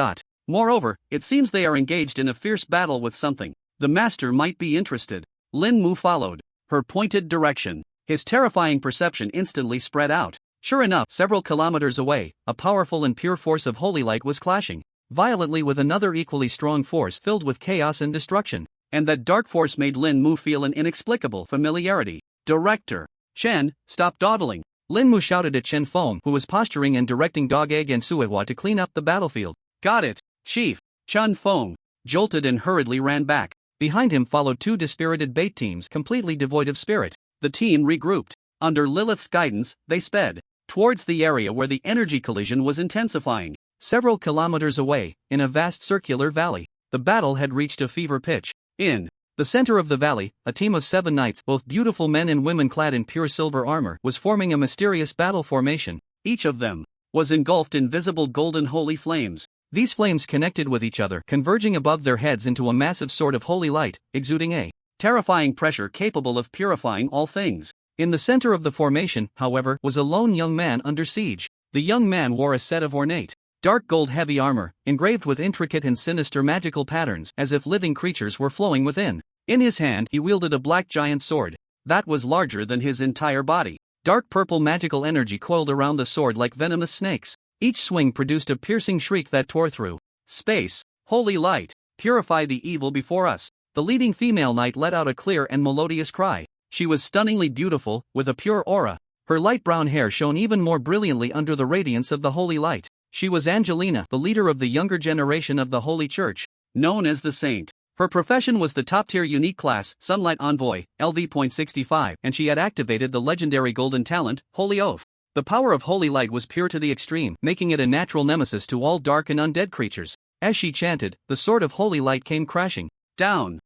Moreover, it seems they are engaged in a fierce battle with something. The Master might be interested. Lin Mu followed her pointed direction. His terrifying perception instantly spread out. Sure enough, several kilometers away, a powerful and pure force of holy light was clashing violently with another equally strong force filled with chaos and destruction. And that dark force made Lin Mu feel an inexplicable familiarity. Director Chen, stop dawdling. Lin Mu shouted at Chen Feng, who was posturing and directing Dog Egg and Suehua to clean up the battlefield. Got it, Chief. Chen Feng jolted and hurriedly ran back. Behind him followed two dispirited bait teams completely devoid of spirit. The team regrouped. Under Lilith's guidance, they sped towards the area where the energy collision was intensifying. Several kilometers away, in a vast circular valley, the battle had reached a fever pitch. In the center of the valley, a team of 7 knights, both beautiful men and women clad in pure silver armor, was forming a mysterious battle formation. Each of them was engulfed in visible golden holy flames. These flames connected with each other, converging above their heads into a massive sword of holy light, exuding a terrifying pressure capable of purifying all things. In the center of the formation, however, was a lone young man under siege. The young man wore a set of ornate, dark gold heavy armor, engraved with intricate and sinister magical patterns, as if living creatures were flowing within. In his hand, he wielded a black giant sword that was larger than his entire body. Dark purple magical energy coiled around the sword like venomous snakes. Each swing produced a piercing shriek that tore through space. Holy light, purify the evil before us. The leading female knight let out a clear and melodious cry. She was stunningly beautiful, with a pure aura. Her light brown hair shone even more brilliantly under the radiance of the holy light. She was Angelina, the leader of the younger generation of the Holy Church, known as the Saint. Her profession was the top-tier unique class, Sunlight Envoy, LV.65, and she had activated the legendary golden talent, Holy Oath. The power of holy light was pure to the extreme, making it a natural nemesis to all dark and undead creatures. As she chanted, the sword of holy light came crashing down.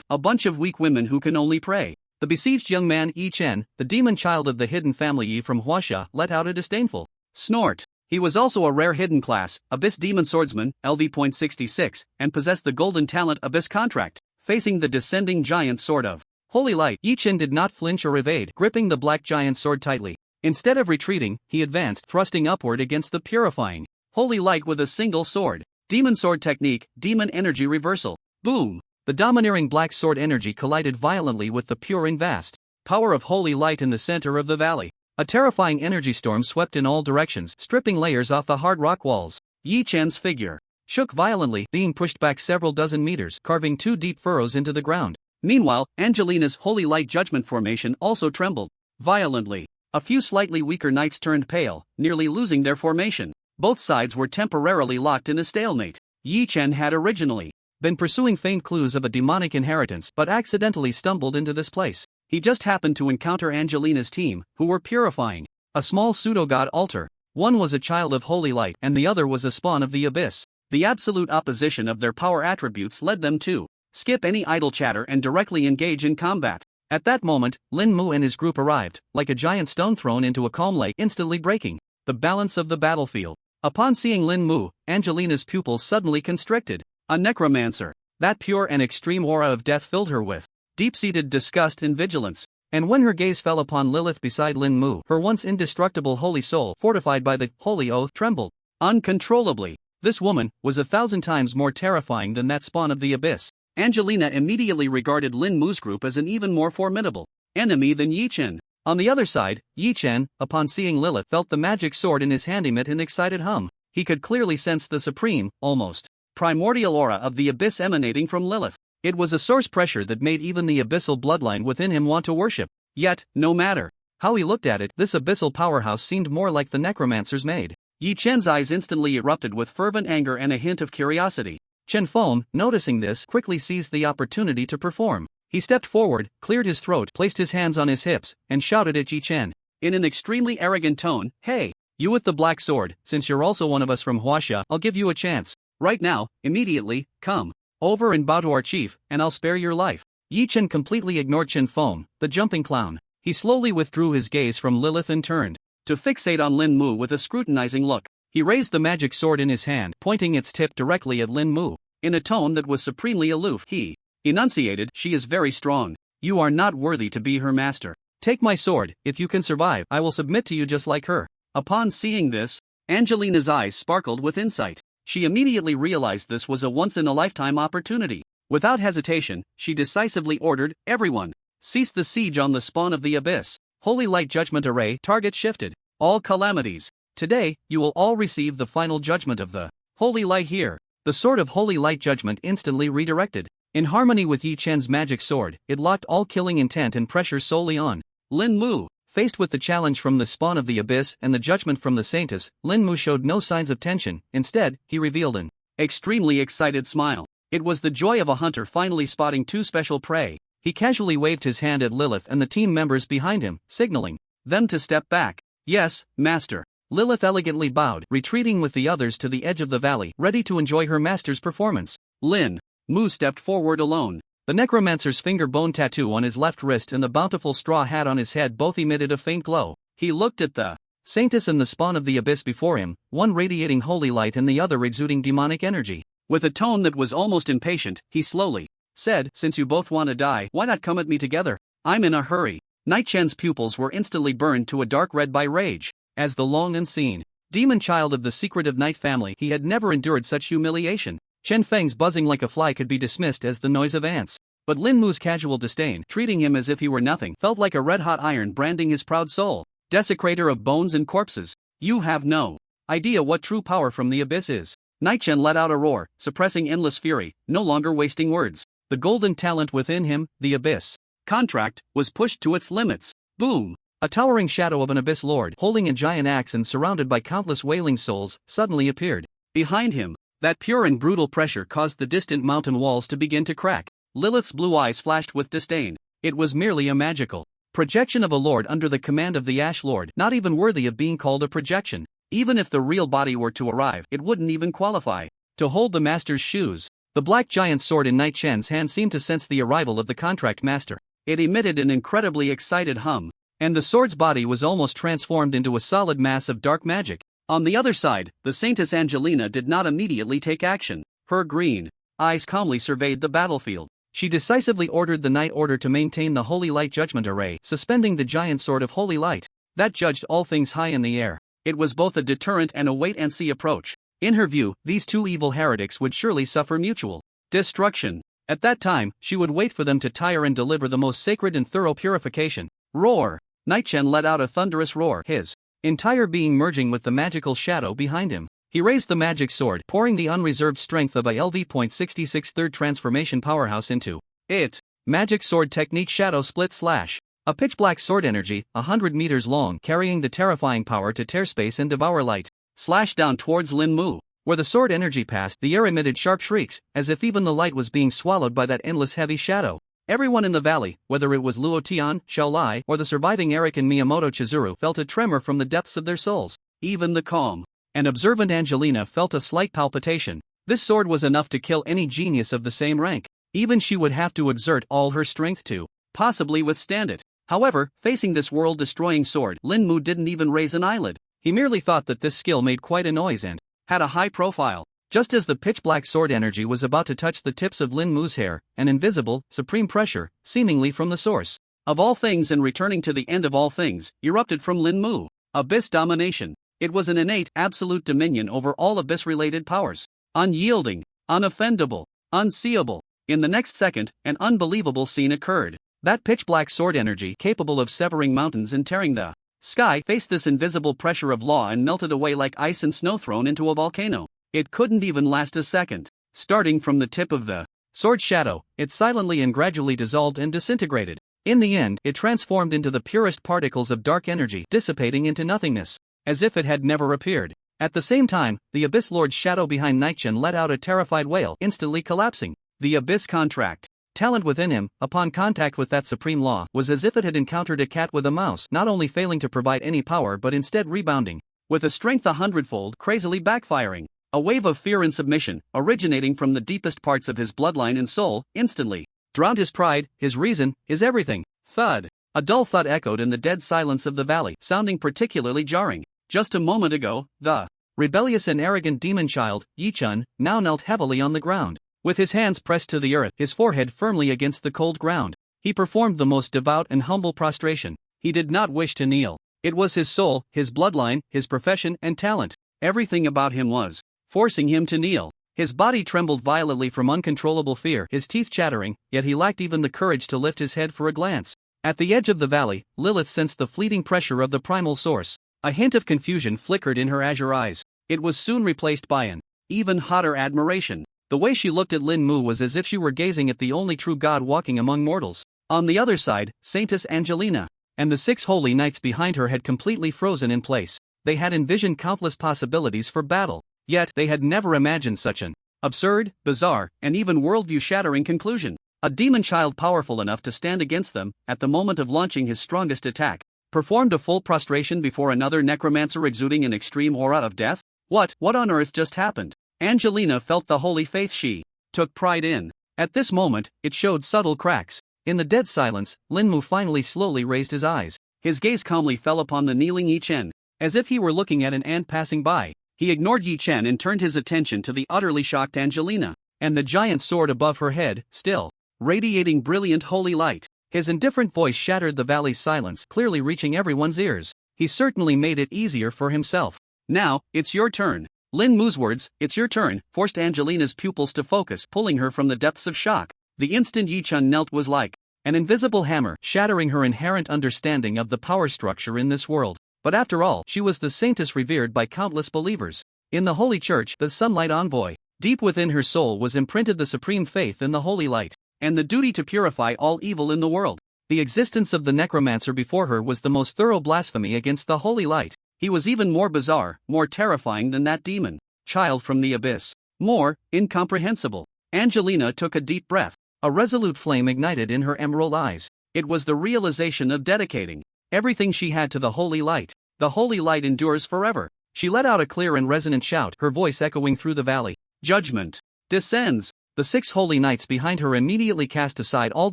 A bunch of weak women who can only pray. The besieged young man Yi Chen, the demon child of the hidden family Yi from Huaxia, let out a disdainful snort. He was also a rare hidden class, Abyss Demon Swordsman, LV.66, and possessed the golden talent Abyss Contract. Facing the descending giant sword of Holy Light, Yi Chen did not flinch or evade, gripping the black giant sword tightly. Instead of retreating, he advanced, thrusting upward against the purifying Holy Light with a single sword. Demon Sword Technique, Demon Energy Reversal. Boom! The domineering black sword energy collided violently with the puring vast power of Holy Light in the center of the valley. A terrifying energy storm swept in all directions, stripping layers off the hard rock walls. Yi Chen's figure shook violently, being pushed back several dozen meters, carving 2 deep furrows into the ground. Meanwhile, Angelina's Holy Light Judgment formation also trembled violently. A few slightly weaker knights turned pale, nearly losing their formation. Both sides were temporarily locked in a stalemate. Yi Chen had originally been pursuing faint clues of a demonic inheritance but accidentally stumbled into this place. He just happened to encounter Angelina's team, who were purifying a small pseudo-god altar. One was a child of Holy Light and the other was a spawn of the Abyss. The absolute opposition of their power attributes led them to skip any idle chatter and directly engage in combat. At that moment, Lin Mu and his group arrived, like a giant stone thrown into a calm lake, instantly breaking the balance of the battlefield. Upon seeing Lin Mu, Angelina's pupils suddenly constricted. A necromancer. That pure and extreme aura of death filled her with deep-seated disgust and vigilance. And when her gaze fell upon Lilith beside Lin Mu, her once indestructible holy soul, fortified by the holy oath, trembled uncontrollably. This woman was 1,000 times more terrifying than that spawn of the Abyss. Angelina immediately regarded Lin Mu's group as an even more formidable enemy than Yi Chen. On the other side, Yi Chen, upon seeing Lilith, felt the magic sword in his hand emit an excited hum. He could clearly sense the supreme, almost primordial aura of the Abyss emanating from Lilith. It was a source pressure that made even the abyssal bloodline within him want to worship. Yet, no matter how he looked at it, this abyssal powerhouse seemed more like the necromancer's maid. Yi Chen's eyes instantly erupted with fervent anger and a hint of curiosity. Chen Feng, noticing this, quickly seized the opportunity to perform. He stepped forward, cleared his throat, placed his hands on his hips, and shouted at Yi Chen in an extremely arrogant tone, "Hey, you with the black sword, since you're also one of us from Huaxia, I'll give you a chance. Right now, immediately, come over and bow to our chief, and I'll spare your life." Yi Chen completely ignored Chen Feng, the jumping clown. He slowly withdrew his gaze from Lilith and turned to fixate on Lin Mu with a scrutinizing look. He raised the magic sword in his hand, pointing its tip directly at Lin Mu. In a tone that was supremely aloof, he enunciated, "She is very strong. You are not worthy to be her master. Take my sword. If you can survive, I will submit to you just like her." Upon seeing this, Angelina's eyes sparkled with insight. She immediately realized this was a once-in-a-lifetime opportunity. Without hesitation, she decisively ordered, "Everyone, cease the siege on the spawn of the Abyss. Holy Light Judgment Array, target shifted. All calamities. Today, you will all receive the final judgment of the Holy Light here." The sword of Holy Light Judgment instantly redirected. In harmony with Yi Chen's magic sword, it locked all killing intent and pressure solely on Lin Mu. Faced with the challenge from the spawn of the Abyss and the judgment from the Saintess, Lin Mu showed no signs of tension. Instead, he revealed an extremely excited smile. It was the joy of a hunter finally spotting 2 special prey. He casually waved his hand at Lilith and the team members behind him, signaling them to step back. "Yes, master." Lilith elegantly bowed, retreating with the others to the edge of the valley, ready to enjoy her master's performance. Lin Mu stepped forward alone. The necromancer's finger bone tattoo on his left wrist and the bountiful straw hat on his head both emitted a faint glow. He looked at the Saintess and the spawn of the Abyss before him, one radiating holy light and the other exuding demonic energy. With a tone that was almost impatient, he slowly said, "Since you both want to die, why not come at me together? I'm in a hurry." Night Chen's pupils were instantly burned to a dark red by rage. As the long unseen demon child of the secretive Night family, he had never endured such humiliation. Chen Feng's buzzing like a fly could be dismissed as the noise of ants. But Lin Mu's casual disdain, treating him as if he were nothing, felt like a red-hot iron branding his proud soul. Desecrator of bones and corpses. You have no idea what true power from the Abyss is. Night Chen let out a roar, suppressing endless fury, no longer wasting words. The golden talent within him, the Abyss contract, was pushed to its limits. Boom! A towering shadow of an Abyss Lord, holding a giant axe and surrounded by countless wailing souls, suddenly appeared. Behind him, that pure and brutal pressure caused the distant mountain walls to begin to crack. Lilith's blue eyes flashed with disdain. It was merely a magical projection of a lord under the command of the Ash Lord, not even worthy of being called a projection. Even if the real body were to arrive, it wouldn't even qualify to hold the master's shoes. The black giant sword in Night Chen's hand seemed to sense the arrival of the contract master. It emitted an incredibly excited hum, and the sword's body was almost transformed into a solid mass of dark magic. On the other side, the Saintess Angelina did not immediately take action. Her green eyes calmly surveyed the battlefield. She decisively ordered the Night Order to maintain the Holy Light Judgment Array, suspending the giant sword of Holy Light that judged all things high in the air. It was both a deterrent and a wait-and-see approach. In her view, these two evil heretics would surely suffer mutual destruction. At that time, she would wait for them to tire and deliver the most sacred and thorough purification. Roar! Nightchen let out a thunderous roar, his entire being merging with the magical shadow behind him. He raised the magic sword, pouring the unreserved strength of a LV.66 third transformation powerhouse into it. Magic sword technique shadow split slash. A pitch-black sword energy, 100 meters long, carrying the terrifying power to tear space and devour light, slashed down towards Lin Mu. Where the sword energy passed, the air emitted sharp shrieks, as if even the light was being swallowed by that endless heavy shadow. Everyone in the valley, whether it was Luo Tian, Xiao Lai, or the surviving Eric and Miyamoto Chizuru, felt a tremor from the depths of their souls. Even the calm and observant Angelina felt a slight palpitation. This sword was enough to kill any genius of the same rank. Even she would have to exert all her strength to possibly withstand it. However, facing this world-destroying sword, Lin Mu didn't even raise an eyelid. He merely thought that this skill made quite a noise and had a high profile. Just as the pitch-black sword energy was about to touch the tips of Lin Mu's hair, an invisible, supreme pressure, seemingly from the source of all things and returning to the end of all things, erupted from Lin Mu. Abyss domination. It was an innate, absolute dominion over all abyss-related powers. Unyielding, unoffendable, unseeable. In the next second, an unbelievable scene occurred. That pitch-black sword energy, capable of severing mountains and tearing the sky, faced this invisible pressure of law and melted away like ice and snow thrown into a volcano. It couldn't even last a second. Starting from the tip of the sword shadow, it silently and gradually dissolved and disintegrated. In the end, it transformed into the purest particles of dark energy, dissipating into nothingness, as if it had never appeared. At the same time, the Abyss Lord's shadow behind Nightchen let out a terrified wail, instantly collapsing. The Abyss contract. Talent within him, upon contact with that supreme law, was as if it had encountered a cat with a mouse, not only failing to provide any power but instead rebounding with a strength 100-fold, crazily backfiring. A wave of fear and submission, originating from the deepest parts of his bloodline and soul, instantly drowned his pride, his reason, his everything. Thud. A dull thud echoed in the dead silence of the valley, sounding particularly jarring. Just a moment ago, the rebellious and arrogant demon child, Yi-chun, now knelt heavily on the ground. With his hands pressed to the earth, his forehead firmly against the cold ground, he performed the most devout and humble prostration. He did not wish to kneel. It was his soul, his bloodline, his profession and talent. Everything about him was forcing him to kneel. His body trembled violently from uncontrollable fear, his teeth chattering, yet he lacked even the courage to lift his head for a glance. At the edge of the valley, Lilith sensed the fleeting pressure of the primal source. A hint of confusion flickered in her azure eyes. It was soon replaced by an even hotter admiration. The way she looked at Lin Mu was as if she were gazing at the only true god walking among mortals. On the other side, Saintess Angelina and the 6 holy knights behind her had completely frozen in place. They had envisioned countless possibilities for battle, yet they had never imagined such an absurd, bizarre, and even worldview-shattering conclusion. A demon child powerful enough to stand against them, at the moment of launching his strongest attack, performed a full prostration before another necromancer exuding an extreme aura of death? What on earth just happened? Angelina felt the holy faith she took pride in. At this moment, it showed subtle cracks. In the dead silence, Lin Mu finally slowly raised his eyes. His gaze calmly fell upon the kneeling Yi Chen, as if he were looking at an ant passing by. He ignored Yi Chen and turned his attention to the utterly shocked Angelina, and the giant sword above her head, still radiating brilliant holy light. His indifferent voice shattered the valley's silence, clearly reaching everyone's ears. He certainly made it easier for himself. Now, it's your turn. Lin Mu's words, "It's your turn," forced Angelina's pupils to focus, pulling her from the depths of shock. The instant Yi-chun knelt was like an invisible hammer, shattering her inherent understanding of the power structure in this world. But after all, she was the saintess revered by countless believers. In the Holy Church, the Sunlight Envoy, deep within her soul was imprinted the supreme faith in the Holy Light, and the duty to purify all evil in the world. The existence of the necromancer before her was the most thorough blasphemy against the Holy Light. He was even more bizarre, more terrifying than that demon child from the abyss. More incomprehensible. Angelina took a deep breath. A resolute flame ignited in her emerald eyes. It was the realization of dedicating everything she had to the Holy Light. The Holy Light endures forever. She let out a clear and resonant shout, her voice echoing through the valley. Judgment descends. The 6 holy knights behind her immediately cast aside all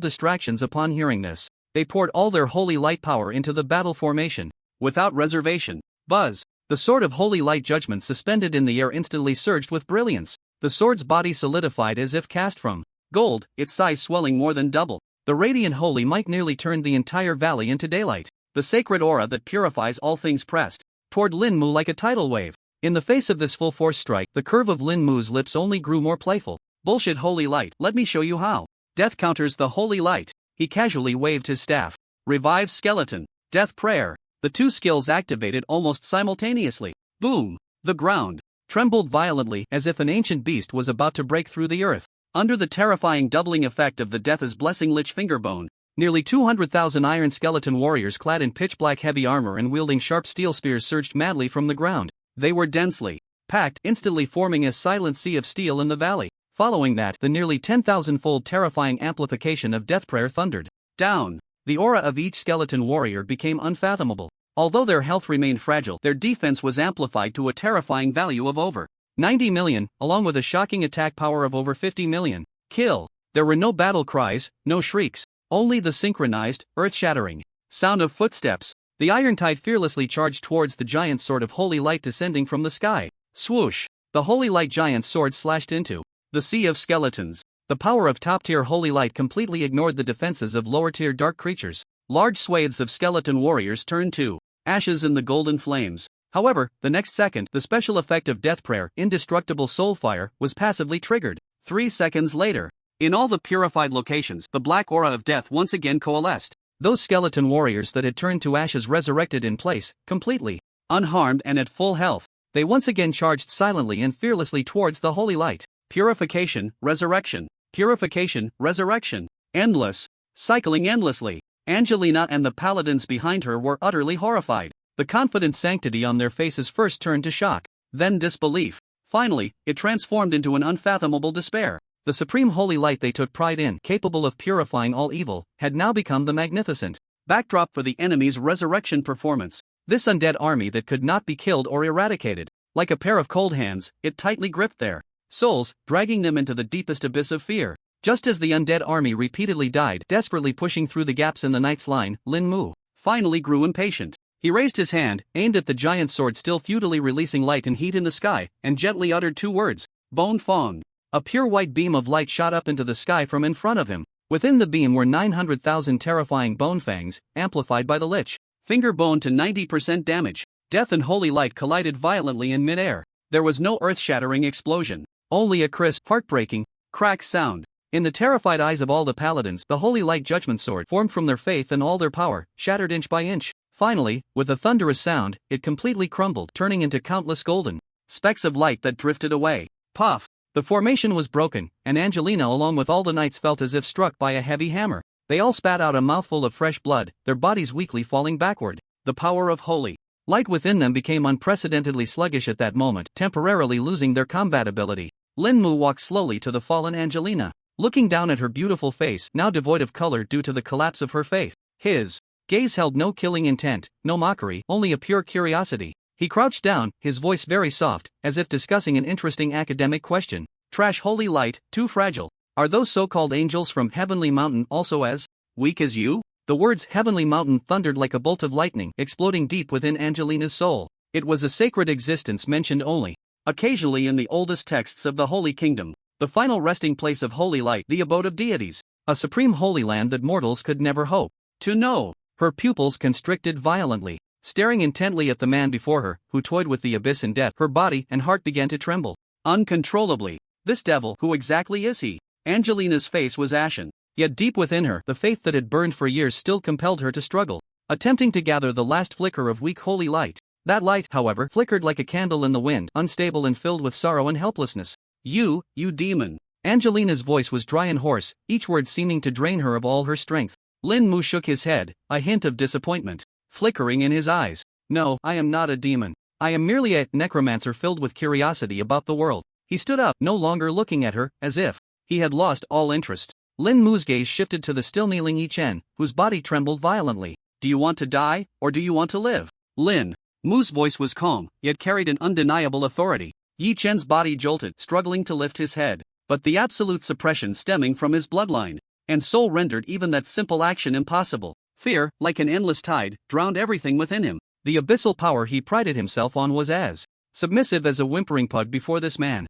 distractions upon hearing this. They poured all their holy light power into the battle formation. Without reservation. Buzz! The sword of holy light judgment suspended in the air instantly surged with brilliance. The sword's body solidified as if cast from gold, its size swelling more than double. The radiant holy might nearly turned the entire valley into daylight. The sacred aura that purifies all things pressed toward Lin Mu like a tidal wave. In the face of this full force strike, the curve of Lin Mu's lips only grew more playful. Bullshit holy light, let me show you how. Death counters the holy light. He casually waved his staff. Revive skeleton. Death prayer. The 2 skills activated almost simultaneously. Boom! The ground trembled violently as if an ancient beast was about to break through the earth. Under the terrifying doubling effect of the Death's blessing lich fingerbone, nearly 200,000 iron skeleton warriors clad in pitch-black heavy armor and wielding sharp steel spears surged madly from the ground. They were densely packed, instantly forming a silent sea of steel in the valley. Following that, the nearly 10,000-fold terrifying amplification of death prayer thundered down. The aura of each skeleton warrior became unfathomable. Although their health remained fragile, their defense was amplified to a terrifying value of over 90 million, along with a shocking attack power of over 50 million. Kill! There were no battle cries, no shrieks, only the synchronized, earth-shattering sound of footsteps. The Iron Tide fearlessly charged towards the giant sword of holy light descending from the sky. Swoosh! The holy light giant's sword slashed into the sea of skeletons. The power of top-tier holy light completely ignored the defenses of lower-tier dark creatures. Large swathes of skeleton warriors turned to ashes in the golden flames. However, the next second, the special effect of death prayer, indestructible soul fire, was passively triggered. 3 seconds later, in all the purified locations, the black aura of death once again coalesced. Those skeleton warriors that had turned to ashes resurrected in place, completely unharmed and at full health. They once again charged silently and fearlessly towards the holy light. Purification, resurrection. Purification, resurrection. Endless. Cycling endlessly. Angelina and the paladins behind her were utterly horrified. The confident sanctity on their faces first turned to shock, then disbelief. Finally, it transformed into an unfathomable despair. The supreme holy light they took pride in, capable of purifying all evil, had now become the magnificent backdrop for the enemy's resurrection performance. This undead army that could not be killed or eradicated. Like a pair of cold hands, it tightly gripped their souls, dragging them into the deepest abyss of fear. Just as the undead army repeatedly died, desperately pushing through the gaps in the knight's line, Lin Mu finally grew impatient. He raised his hand, aimed at the giant sword still futilely releasing light and heat in the sky, and gently uttered 2 words, Bone Fong. A pure white beam of light shot up into the sky from in front of him. Within the beam were 900,000 terrifying bone fangs, amplified by the lich finger bone to 90% damage. Death and holy light collided violently in midair. There was no earth-shattering explosion, only a crisp, heartbreaking crack sound. In the terrified eyes of all the paladins, the holy light judgment sword, formed from their faith and all their power, shattered inch by inch. Finally, with a thunderous sound, it completely crumbled, turning into countless golden specks of light that drifted away. Puff! The formation was broken, and Angelina along with all the knights felt as if struck by a heavy hammer. They all spat out a mouthful of fresh blood, their bodies weakly falling backward. The power of holy light within them became unprecedentedly sluggish at that moment, temporarily losing their combat ability. Lin Mu walked slowly to the fallen Angelina, looking down at her beautiful face, now devoid of color due to the collapse of her faith. His gaze held no killing intent, no mockery, only a pure curiosity. He crouched down, his voice very soft, as if discussing an interesting academic question. Trash holy light, too fragile. Are those so-called angels from Heavenly Mountain also as weak as you? The words Heavenly Mountain thundered like a bolt of lightning, exploding deep within Angelina's soul. It was a sacred existence mentioned only occasionally in the oldest texts of the Holy Kingdom. The final resting place of holy light, the abode of deities. A supreme holy land that mortals could never hope to know. Her pupils constricted violently. Staring intently at the man before her, who toyed with the abyss in death, her body and heart began to tremble uncontrollably. This devil, who exactly is he? Angelina's face was ashen. Yet deep within her, the faith that had burned for years still compelled her to struggle, attempting to gather the last flicker of weak holy light. That light, however, flickered like a candle in the wind, unstable and filled with sorrow and helplessness. You demon. Angelina's voice was dry and hoarse, each word seeming to drain her of all her strength. Lin Mu shook his head, a hint of disappointment flickering in his eyes. No, I am not a demon. I am merely a necromancer filled with curiosity about the world. He stood up, no longer looking at her, as if he had lost all interest. Lin Mu's gaze shifted to the still kneeling Yi Chen, whose body trembled violently. Do you want to die, or do you want to live? Lin Mu's voice was calm, yet carried an undeniable authority. Yi Chen's body jolted, struggling to lift his head. but the absolute suppression stemming from his bloodline and soul rendered even that simple action impossible. Fear, like an endless tide, drowned everything within him. The abyssal power he prided himself on was as submissive as a whimpering pug before this man.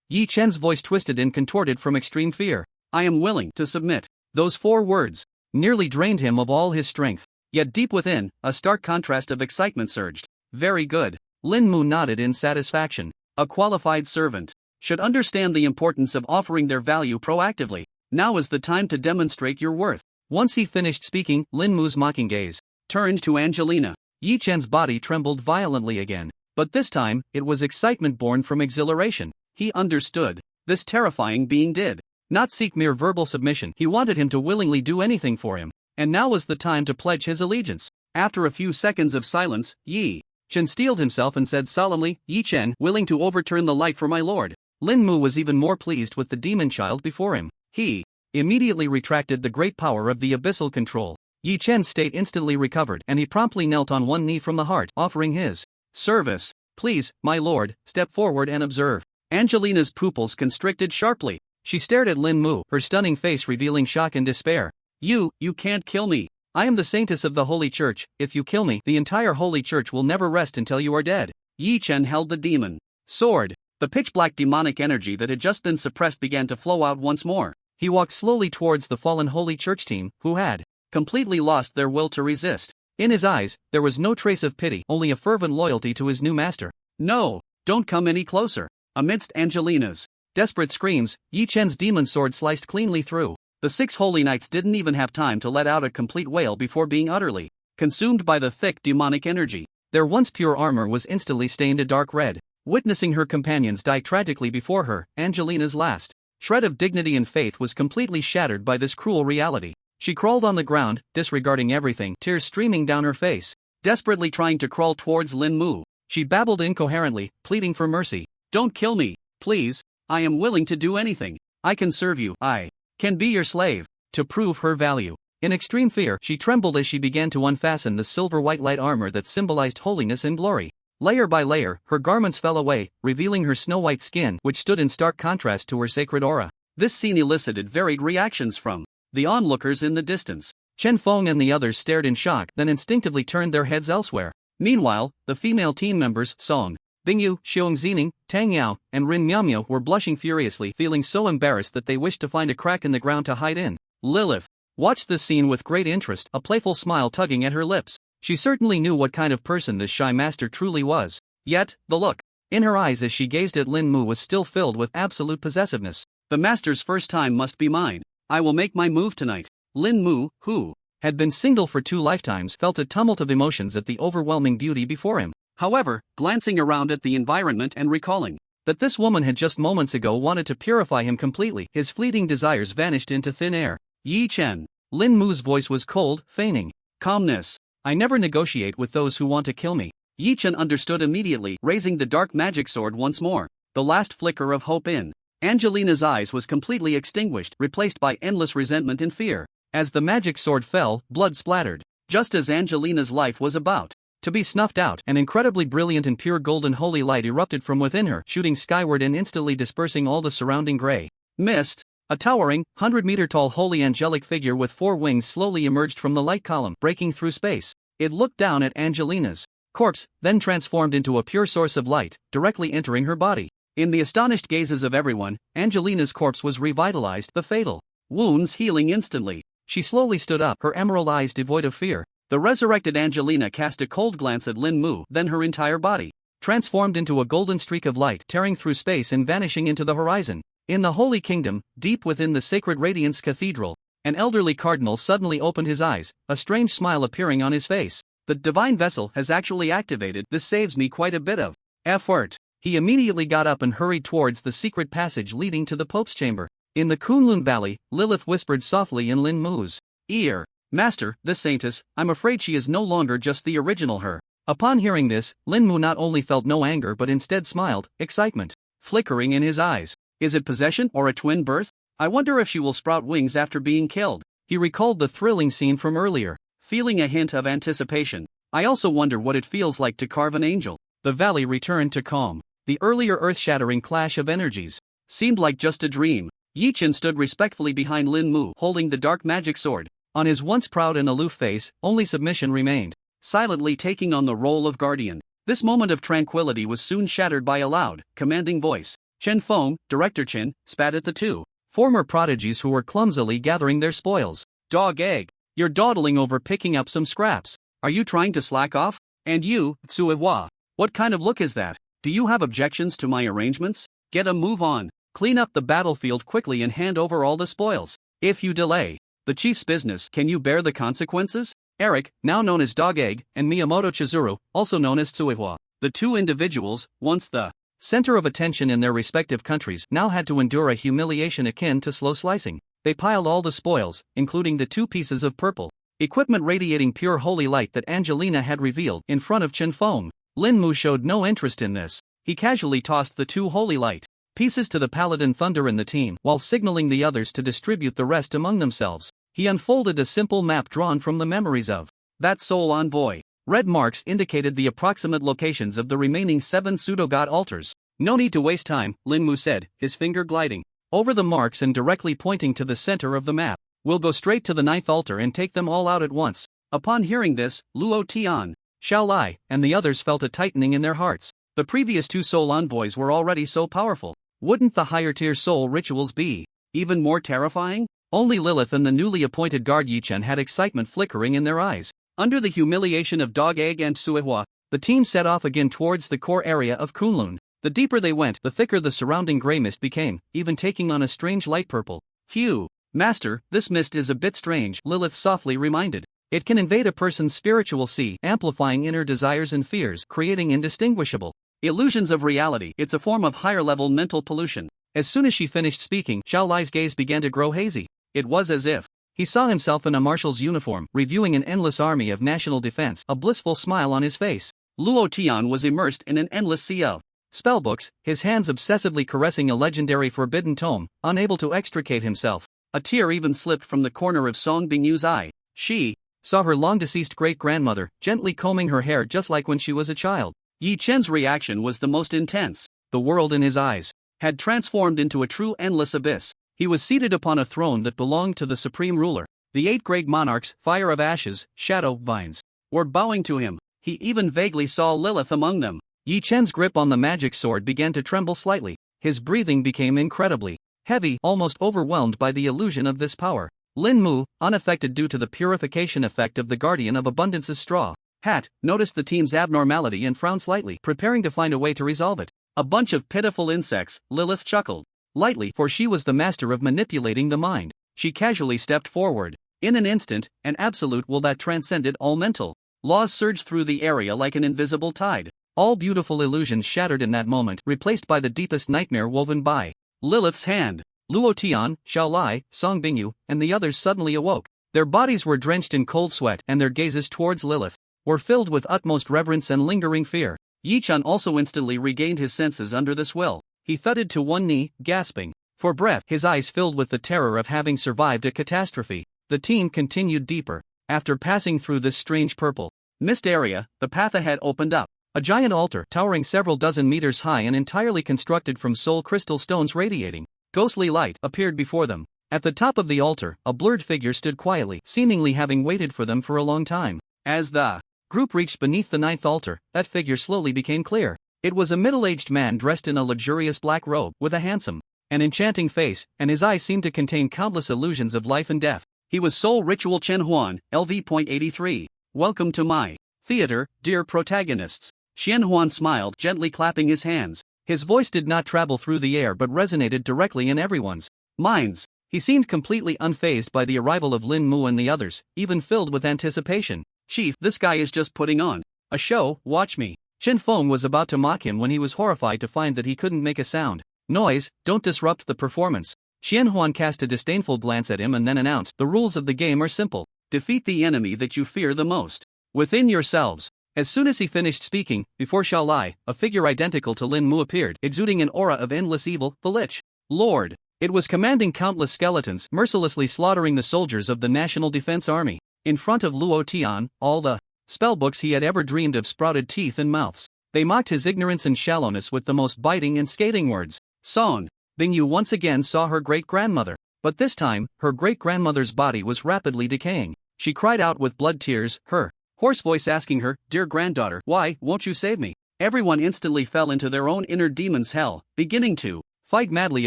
Yi Chen's voice twisted and contorted from extreme fear. I am willing to submit. Those 4 words nearly drained him of all his strength. Yet deep within, a stark contrast of excitement surged. Very good. Lin Mu nodded in satisfaction. A qualified servant should understand the importance of offering their value proactively. Now is the time to demonstrate your worth. Once he finished speaking, Lin Mu's mocking gaze turned to Angelina. Yi Chen's body trembled violently again. But this time, it was excitement born from exhilaration. He understood. This terrifying being did not seek mere verbal submission. He wanted him to willingly do anything for him. And now was the time to pledge his allegiance. After a few seconds of silence, Yi Chen steeled himself and said solemnly, Yi Chen, willing to overturn the light for my lord. Lin Mu was even more pleased with the demon child before him. He immediately retracted the great power of the abyssal control. Yi Chen's state instantly recovered, and he promptly knelt on one knee from the heart, offering his service. Please, my lord, step forward and observe. Angelina's pupils constricted sharply. She stared at Lin Mu, her stunning face revealing shock and despair. You can't kill me. I am the saintess of the Holy Church. If you kill me, the entire Holy Church will never rest until you are dead. Yi Chen held the demon sword. The pitch-black demonic energy that had just been suppressed began to flow out once more. He walked slowly towards the fallen Holy Church team, who had completely lost their will to resist. In his eyes, there was no trace of pity, only a fervent loyalty to his new master. No, don't come any closer. Amidst Angelina's desperate screams, Yi Chen's demon sword sliced cleanly through. The 6 holy knights didn't even have time to let out a complete wail before being utterly consumed by the thick demonic energy. Their once pure armor was instantly stained a dark red. Witnessing her companions die tragically before her, Angelina's last shred of dignity and faith was completely shattered by this cruel reality. She crawled on the ground, disregarding everything, tears streaming down her face. Desperately trying to crawl towards Lin Mu, she babbled incoherently, pleading for mercy. Don't kill me, please. I am willing to do anything. I can serve you. I can be your slave. To prove her value. In extreme fear, she trembled as she began to unfasten the silver-white light armor that symbolized holiness and glory. Layer by layer, her garments fell away, revealing her snow-white skin, which stood in stark contrast to her sacred aura. This scene elicited varied reactions from the onlookers in the distance. Chen Feng and the others stared in shock, then instinctively turned their heads elsewhere. Meanwhile, the female team members, Song Bingyu, Xiong Zining, Tang Yao, and Rin Miaomio were blushing furiously, feeling so embarrassed that they wished to find a crack in the ground to hide in. Lilith watched this scene with great interest, a playful smile tugging at her lips. She certainly knew what kind of person this shy master truly was. Yet, the look in her eyes as she gazed at Lin Mu was still filled with absolute possessiveness. The master's first time must be mine. I will make my move tonight. Lin Mu, who had been single for 2 lifetimes, felt a tumult of emotions at the overwhelming beauty before him. However, glancing around at the environment and recalling that this woman had just moments ago wanted to purify him completely, his fleeting desires vanished into thin air. Yi Chen. Lin Mu's voice was cold, feigning calmness. I never negotiate with those who want to kill me. Yi Chen understood immediately, raising the dark magic sword once more. The last flicker of hope in Angelina's eyes was completely extinguished, replaced by endless resentment and fear. As the magic sword fell, blood splattered. Just as Angelina's life was about to be snuffed out, an incredibly brilliant and pure golden holy light erupted from within her, shooting skyward and instantly dispersing all the surrounding gray mist. A towering, 100-meter-tall holy angelic figure with 4 wings slowly emerged from the light column, breaking through space. It looked down at Angelina's corpse, then transformed into a pure source of light, directly entering her body. In the astonished gazes of everyone, Angelina's corpse was revitalized, the fatal wounds healing instantly. She slowly stood up, her emerald eyes devoid of fear. The resurrected Angelina cast a cold glance at Lin Mu, then her entire body transformed into a golden streak of light, tearing through space and vanishing into the horizon. In the Holy Kingdom, deep within the Sacred Radiance Cathedral, an elderly cardinal suddenly opened his eyes, a strange smile appearing on his face. The divine vessel has actually activated. This saves me quite a bit of effort. He immediately got up and hurried towards the secret passage leading to the Pope's chamber. In the Kunlun Valley, Lilith whispered softly in Lin Mu's ear, Master, the saintess, I'm afraid she is no longer just the original her. Upon hearing this, Lin Mu not only felt no anger but instead smiled, excitement flickering in his eyes. Is it possession or a twin birth? I wonder if she will sprout wings after being killed. He recalled the thrilling scene from earlier, feeling a hint of anticipation. I also wonder what it feels like to carve an angel. The valley returned to calm. The earlier earth-shattering clash of energies seemed like just a dream. Yi Chen stood respectfully behind Lin Mu, holding the dark magic sword. On his once proud and aloof face, only submission remained, silently taking on the role of guardian. This moment of tranquility was soon shattered by a loud, commanding voice. Chen Feng, Director Chen, spat at the two former prodigies who were clumsily gathering their spoils. Dog egg, you're dawdling over picking up some scraps. Are you trying to slack off? And you, Tsuehua, what kind of look is that? Do you have objections to my arrangements? Get a move on. Clean up the battlefield quickly and hand over all the spoils. If you delay the chief's business, can you bear the consequences? Eric, now known as Dog Egg, and Miyamoto Chizuru, also known as Tsuehua, the two individuals, once the center of attention in their respective countries, now had to endure a humiliation akin to slow slicing. They piled all the spoils, including the 2 pieces of purple equipment radiating pure holy light that Angelina had revealed, in front of Chen Feng. Lin Mu showed no interest in this. He casually tossed the 2 holy light pieces to the Paladin Thunder in the team, while signaling the others to distribute the rest among themselves. He unfolded a simple map drawn from the memories of that soul envoy. Red marks indicated the approximate locations of the remaining 7 pseudo-god altars. No need to waste time, Lin Mu said, his finger gliding over the marks and directly pointing to the center of the map. We'll go straight to the 9th altar and take them all out at once. Upon hearing this, Luo Tian, Xiao Lai, and the others felt a tightening in their hearts. The previous 2 soul envoys were already so powerful. Wouldn't the higher-tier soul rituals be even more terrifying? Only Lilith and the newly appointed guard Yi Chen had excitement flickering in their eyes. Under the humiliation of Dog Egg and Tsuehua, the team set off again towards the core area of Kunlun. The deeper they went, the thicker the surrounding gray mist became, even taking on a strange light purple hue. Master, this mist is a bit strange, Lilith softly reminded. It can invade a person's spiritual sea, amplifying inner desires and fears, creating indistinguishable illusions of reality. It's a form of higher-level mental pollution. As soon as she finished speaking, Xiao Lai's gaze began to grow hazy. It was as if he saw himself in a marshal's uniform, reviewing an endless army of national defense, a blissful smile on his face. Luo Tian was immersed in an endless sea of spellbooks, his hands obsessively caressing a legendary forbidden tome, unable to extricate himself. A tear even slipped from the corner of Song Bingyu's eye. She saw her long-deceased great-grandmother, gently combing her hair just like when she was a child. Yi Chen's reaction was the most intense. The world in his eyes had transformed into a true endless abyss. He was seated upon a throne that belonged to the supreme ruler. The 8 great monarchs, Fire of Ashes, Shadow Vines, were bowing to him. He even vaguely saw Lilith among them. Yi Chen's grip on the magic sword began to tremble slightly. His breathing became incredibly heavy, almost overwhelmed by the illusion of this power. Lin Mu, unaffected due to the purification effect of the Guardian of Abundance's straw hat, noticed the team's abnormality and frowned slightly, preparing to find a way to resolve it. A bunch of pitiful insects, Lilith chuckled lightly, for she was the master of manipulating the mind. She casually stepped forward. In an instant, an absolute will that transcended all mental laws surged through the area like an invisible tide. All beautiful illusions shattered in that moment, replaced by the deepest nightmare woven by Lilith's hand. Luo Tian, Xiao Lai, Song Bingyu, and the others suddenly awoke. Their bodies were drenched in cold sweat, and their gazes towards Lilith were filled with utmost reverence and lingering fear. Yi Chen also instantly regained his senses under this will. He thudded to one knee, gasping for breath, his eyes filled with the terror of having survived a catastrophe. The team continued deeper. After passing through this strange purple mist area, the path ahead opened up. A giant altar, towering several dozen meters high and entirely constructed from soul crystal stones radiating ghostly light, appeared before them. At the top of the altar, a blurred figure stood quietly, seemingly having waited for them for a long time. As the group reached beneath the 9th altar, that figure slowly became clear. It was a middle-aged man dressed in a luxurious black robe, with a handsome and enchanting face, and his eyes seemed to contain countless illusions of life and death. He was Soul Ritual Chen Huan, LV.83. Welcome to my theater, dear protagonists. Chen Huan smiled, gently clapping his hands. His voice did not travel through the air but resonated directly in everyone's minds. He seemed completely unfazed by the arrival of Lin Mu and the others, even filled with anticipation. Chief, this guy is just putting on a show, watch me. Chen Feng was about to mock him when he was horrified to find that he couldn't make a sound. Noise, don't disrupt the performance. Chen Huan cast a disdainful glance at him and then announced, the rules of the game are simple. Defeat the enemy that you fear the most within yourselves. As soon as he finished speaking, before Xiao Lai, a figure identical to Lin Mu appeared, exuding an aura of endless evil, the Lich Lord. It was commanding countless skeletons, mercilessly slaughtering the soldiers of the National Defense Army. In front of Luo Tian, all the spellbooks he had ever dreamed of sprouted teeth and mouths. They mocked his ignorance and shallowness with the most biting and scathing words. Song, Bingyu once again saw her great-grandmother. But this time, her great-grandmother's body was rapidly decaying. She cried out with blood tears, her hoarse voice asking her, "Dear granddaughter, why won't you save me?" Everyone instantly fell into their own inner demon's hell, beginning to fight madly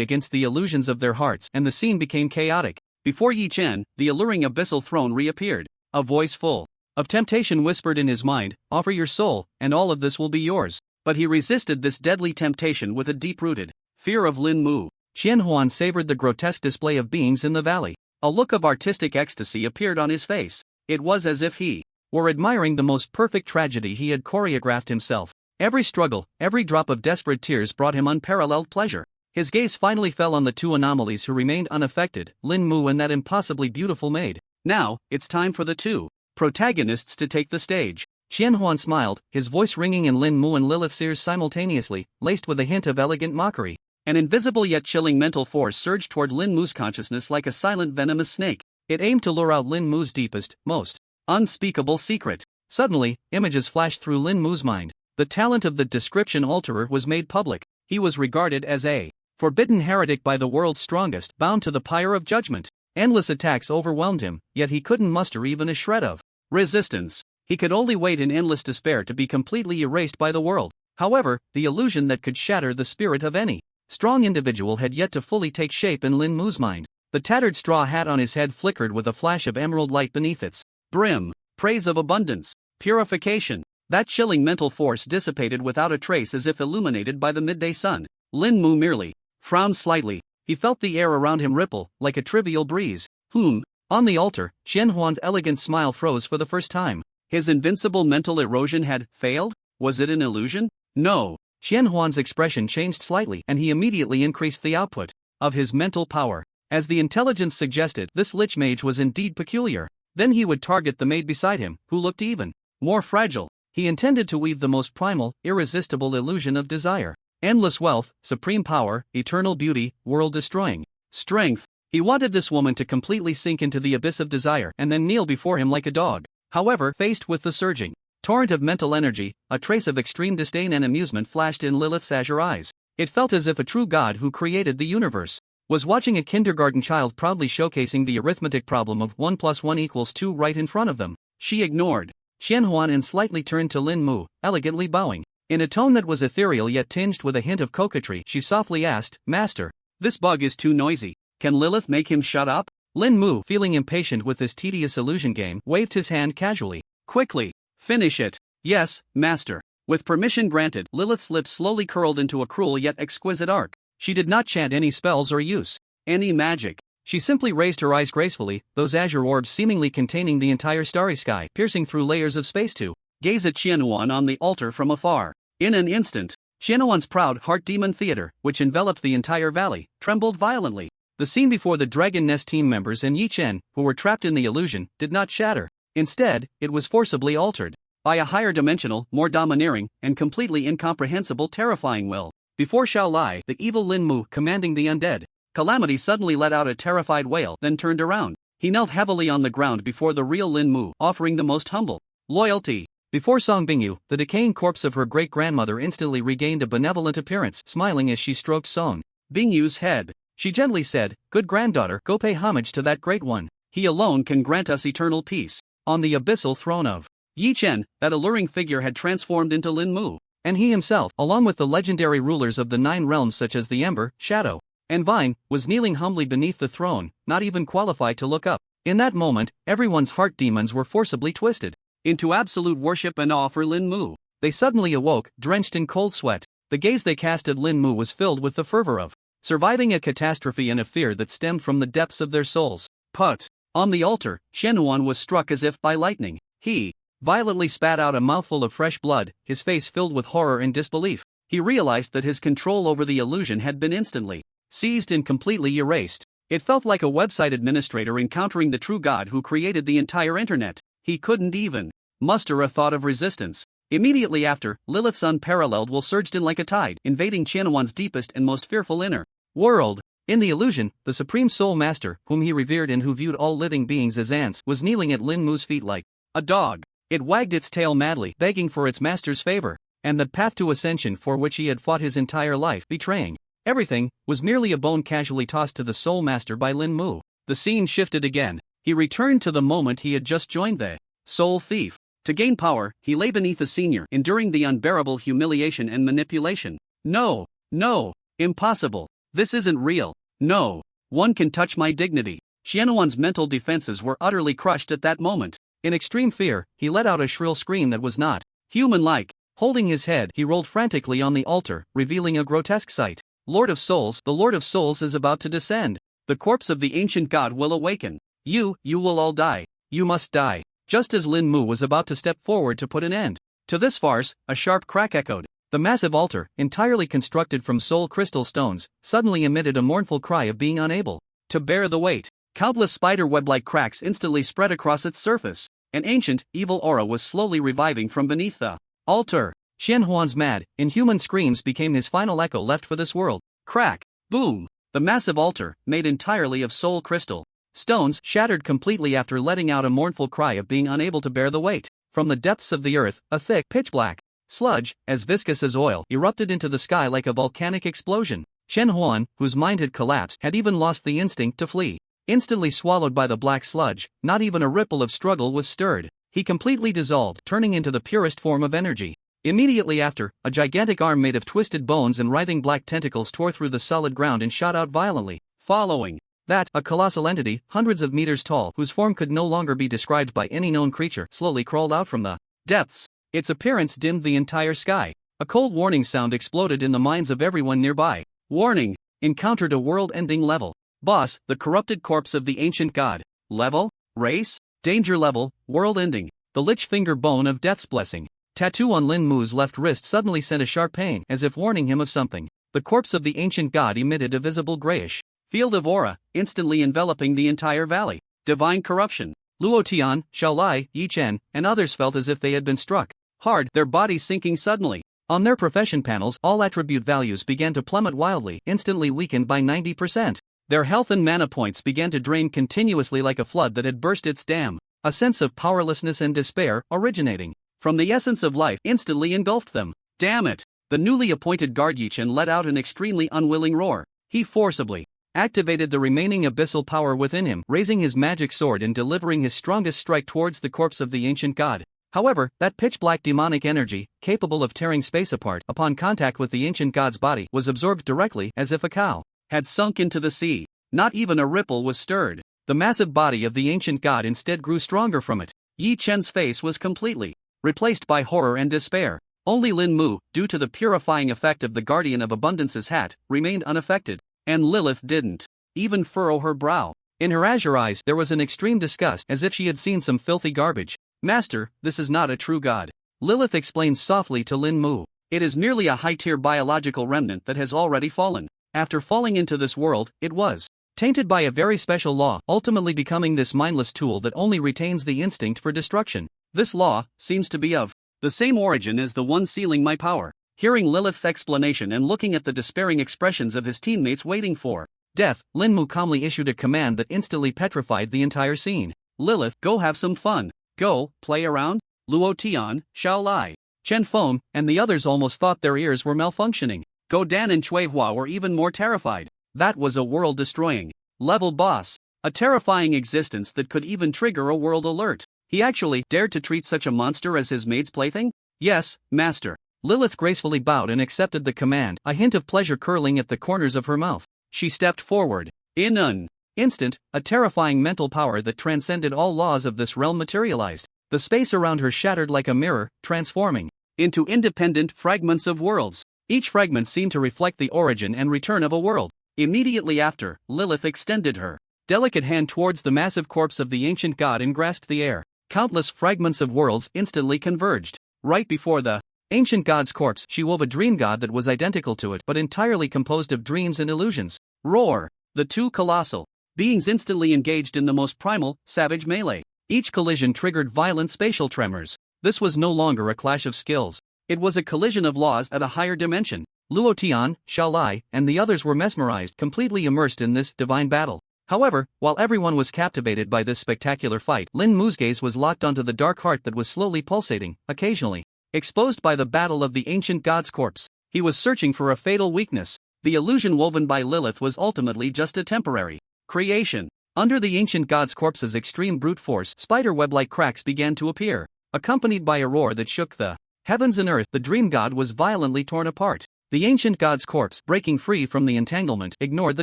against the illusions of their hearts, and the scene became chaotic. Before Yi Chen, the alluring abyssal throne reappeared. A voice full of temptation whispered in his mind, "Offer your soul, and all of this will be yours." But he resisted this deadly temptation with a deep-rooted fear of Lin Mu. Qian Huan savored the grotesque display of beings in the valley. A look of artistic ecstasy appeared on his face. It was as if he were admiring the most perfect tragedy he had choreographed himself. Every struggle, every drop of desperate tears brought him unparalleled pleasure. His gaze finally fell on the two anomalies who remained unaffected, Lin Mu and that impossibly beautiful maid. Now, it's time for the two protagonists to take the stage. Qian Huan smiled, his voice ringing in Lin Mu and Lilith's ears simultaneously, laced with a hint of elegant mockery. An invisible yet chilling mental force surged toward Lin Mu's consciousness like a silent venomous snake. It aimed to lure out Lin Mu's deepest, most unspeakable secret. Suddenly, images flashed through Lin Mu's mind. The talent of the description alterer was made public. He was regarded as a forbidden heretic by the world's strongest, bound to the pyre of judgment. Endless attacks overwhelmed him, yet he couldn't muster even a shred of resistance. He could only wait in endless despair to be completely erased by the world. However, the illusion that could shatter the spirit of any strong individual had yet to fully take shape in Lin Mu's mind. The tattered straw hat on his head flickered with a flash of emerald light beneath its brim. Praise of abundance, purification. That chilling mental force dissipated without a trace as if illuminated by the midday sun. Lin Mu merely frowned slightly. He felt the air around him ripple, like a trivial breeze. On the altar, Qian Huan's elegant smile froze for the first time. His invincible mental erosion had failed? Was it an illusion? No. Qian Huan's expression changed slightly, and he immediately increased the output of his mental power. As the intelligence suggested, this lich mage was indeed peculiar. Then he would target the maid beside him, who looked even more fragile. He intended to weave the most primal, irresistible illusion of desire. Endless wealth, supreme power, eternal beauty, world-destroying strength. He wanted this woman to completely sink into the abyss of desire and then kneel before him like a dog. However, faced with the surging torrent of mental energy, a trace of extreme disdain and amusement flashed in Lilith's azure eyes. It felt as if a true god who created the universe was watching a kindergarten child proudly showcasing the arithmetic problem of 1 + 1 = 2 right in front of them. She ignored Qian Huan and slightly turned to Lin Mu, elegantly bowing. In a tone that was ethereal yet tinged with a hint of coquetry, she softly asked, "Master, this bug is too noisy. Can Lilith make him shut up?" Lin Mu, feeling impatient with this tedious illusion game, waved his hand casually. "Quickly, finish it." "Yes, master." With permission granted, Lilith's lips slowly curled into a cruel yet exquisite arc. She did not chant any spells or use any magic. She simply raised her eyes gracefully, those azure orbs seemingly containing the entire starry sky, piercing through layers of space to gaze at Qian Huan on the altar from afar. In an instant, Qian Huan's proud heart demon theater, which enveloped the entire valley, trembled violently. The scene before the Dragon Nest team members and Yi Chen, who were trapped in the illusion, did not shatter. Instead, it was forcibly altered by a higher dimensional, more domineering, and completely incomprehensible terrifying will. Before Xiao Lai, the evil Lin Mu commanding the undead, Calamity suddenly let out a terrified wail, then turned around. He knelt heavily on the ground before the real Lin Mu, offering the most humble loyalty. Before Song Bingyu, the decaying corpse of her great-grandmother instantly regained a benevolent appearance, smiling as she stroked Song Bingyu's head. She gently said, "Good granddaughter, go pay homage to that great one. He alone can grant us eternal peace." On the abyssal throne of Yi Chen, that alluring figure had transformed into Lin Mu, and he himself, along with the legendary rulers of the 9 realms such as the Ember, Shadow, and Vine, was kneeling humbly beneath the throne, not even qualified to look up. In that moment, everyone's heart demons were forcibly twisted into absolute worship and awe for Lin Mu. They suddenly awoke, drenched in cold sweat. The gaze they cast at Lin Mu was filled with the fervor of surviving a catastrophe and a fear that stemmed from the depths of their souls. Put. On the altar, Qian Huan was struck as if by lightning. He violently spat out a mouthful of fresh blood, his face filled with horror and disbelief. He realized that his control over the illusion had been instantly seized and completely erased. It felt like a website administrator encountering the true god who created the entire internet. He couldn't even muster a thought of resistance. Immediately after, Lilith's unparalleled will surged in like a tide, invading Qian Huan's deepest and most fearful inner world. In the illusion, the Supreme Soul Master, whom he revered and who viewed all living beings as ants, was kneeling at Lin Mu's feet like a dog. It wagged its tail madly, begging for its master's favor, and the path to ascension for which he had fought his entire life, betraying Everything was merely a bone casually tossed to the Soul Master by Lin Mu. The scene shifted again. He returned to the moment he had just joined the Soul Thief. To gain power, he lay beneath the senior, enduring the unbearable humiliation and manipulation. No, no, impossible. This isn't real. No one can touch my dignity. Xianhuan's mental defenses were utterly crushed at that moment. In extreme fear, he let out a shrill scream that was not human-like. Holding his head, he rolled frantically on the altar, revealing a grotesque sight. Lord of Souls, the Lord of Souls is about to descend. The corpse of the ancient god will awaken. You will all die. You must die. Just as Lin Mu was about to step forward to put an end to this farce, a sharp crack echoed. The massive altar, entirely constructed from soul crystal stones, suddenly emitted a mournful cry of being unable to bear the weight. Countless spider-web-like cracks instantly spread across its surface. An ancient, evil aura was slowly reviving from beneath the altar. Xianhuan's mad, inhuman screams became his final echo left for this world. Crack! Boom! The massive altar, made entirely of soul crystal stones, shattered completely after letting out a mournful cry of being unable to bear the weight. From the depths of the earth, a thick, pitch-black sludge, as viscous as oil, erupted into the sky like a volcanic explosion. Xianhuan, whose mind had collapsed, had even lost the instinct to flee. Instantly swallowed by the black sludge, not even a ripple of struggle was stirred. He completely dissolved, turning into the purest form of energy. Immediately after, a gigantic arm made of twisted bones and writhing black tentacles tore through the solid ground and shot out violently. Following that, a colossal entity, hundreds of meters tall, whose form could no longer be described by any known creature, slowly crawled out from the depths. Its appearance dimmed the entire sky. A cold warning sound exploded in the minds of everyone nearby. Warning! Encountered a world-ending level. Boss, the corrupted corpse of the ancient god. Level? Race? Danger level, world-ending. The lich finger bone of death's blessing. Tattoo on Lin Mu's left wrist suddenly sent a sharp pain, as if warning him of something. The corpse of the ancient god emitted a visible grayish field of aura, instantly enveloping the entire valley. Divine corruption. Luo Tian, Xiao Lai, Yi Chen, and others felt as if they had been struck hard, their bodies sinking suddenly. On their profession panels, all attribute values began to plummet wildly, instantly weakened by 90%. Their health and mana points began to drain continuously like a flood that had burst its dam. A sense of powerlessness and despair, originating from the essence of life, instantly engulfed them. Damn it! The newly appointed guard Yi Chen let out an extremely unwilling roar. He forcibly activated the remaining abyssal power within him, raising his magic sword and delivering his strongest strike towards the corpse of the ancient god. However, that pitch-black demonic energy, capable of tearing space apart upon contact with the ancient god's body, was absorbed directly, as if a cow had sunk into the sea. Not even a ripple was stirred. The massive body of the ancient god instead grew stronger from it. Yi Chen's face was completely replaced by horror and despair. Only Lin Mu, due to the purifying effect of the Guardian of Abundance's hat, remained unaffected. And Lilith didn't even furrow her brow. In her azure eyes there was an extreme disgust, as if she had seen some filthy garbage. Master, this is not a true god. Lilith explained softly to Lin Mu. It is merely a high-tier biological remnant that has already fallen. After falling into this world, it was tainted by a very special law, ultimately becoming this mindless tool that only retains the instinct for destruction. This law seems to be of the same origin as the one sealing my power. Hearing Lilith's explanation and looking at the despairing expressions of his teammates waiting for death, Lin Mu calmly issued a command that instantly petrified the entire scene. Lilith, go have some fun. Go, play around. Luo Tian, Xiao Lai, Chen Feng, and the others almost thought their ears were malfunctioning. Go Dan and Cui Hua were even more terrified. That was a world-destroying level boss. A terrifying existence that could even trigger a world alert. He actually dared to treat such a monster as his maid's plaything? Yes, master. Lilith gracefully bowed and accepted the command, a hint of pleasure curling at the corners of her mouth. She stepped forward. In an instant, a terrifying mental power that transcended all laws of this realm materialized. The space around her shattered like a mirror, transforming into independent fragments of worlds. Each fragment seemed to reflect the origin and return of a world. Immediately after, Lilith extended her delicate hand towards the massive corpse of the ancient god and grasped the air. Countless fragments of worlds instantly converged. Right before the ancient god's corpse, she wove a dream god that was identical to it but entirely composed of dreams and illusions. Roar! The two colossal beings instantly engaged in the most primal, savage melee. Each collision triggered violent spatial tremors. This was no longer a clash of skills. It was a collision of laws at a higher dimension. Luo Tian, Xiao Lai, and the others were mesmerized, completely immersed in this divine battle. However, while everyone was captivated by this spectacular fight, Lin Mu's gaze was locked onto the dark heart that was slowly pulsating, occasionally exposed by the battle of the ancient god's corpse. He was searching for a fatal weakness. the illusion woven by Lilith was ultimately just a temporary creation. Under the ancient god's corpse's extreme brute force, spiderweb-like cracks began to appear, accompanied by a roar that shook the heavens and earth. The dream god was violently torn apart. The ancient god's corpse, breaking free from the entanglement, ignored the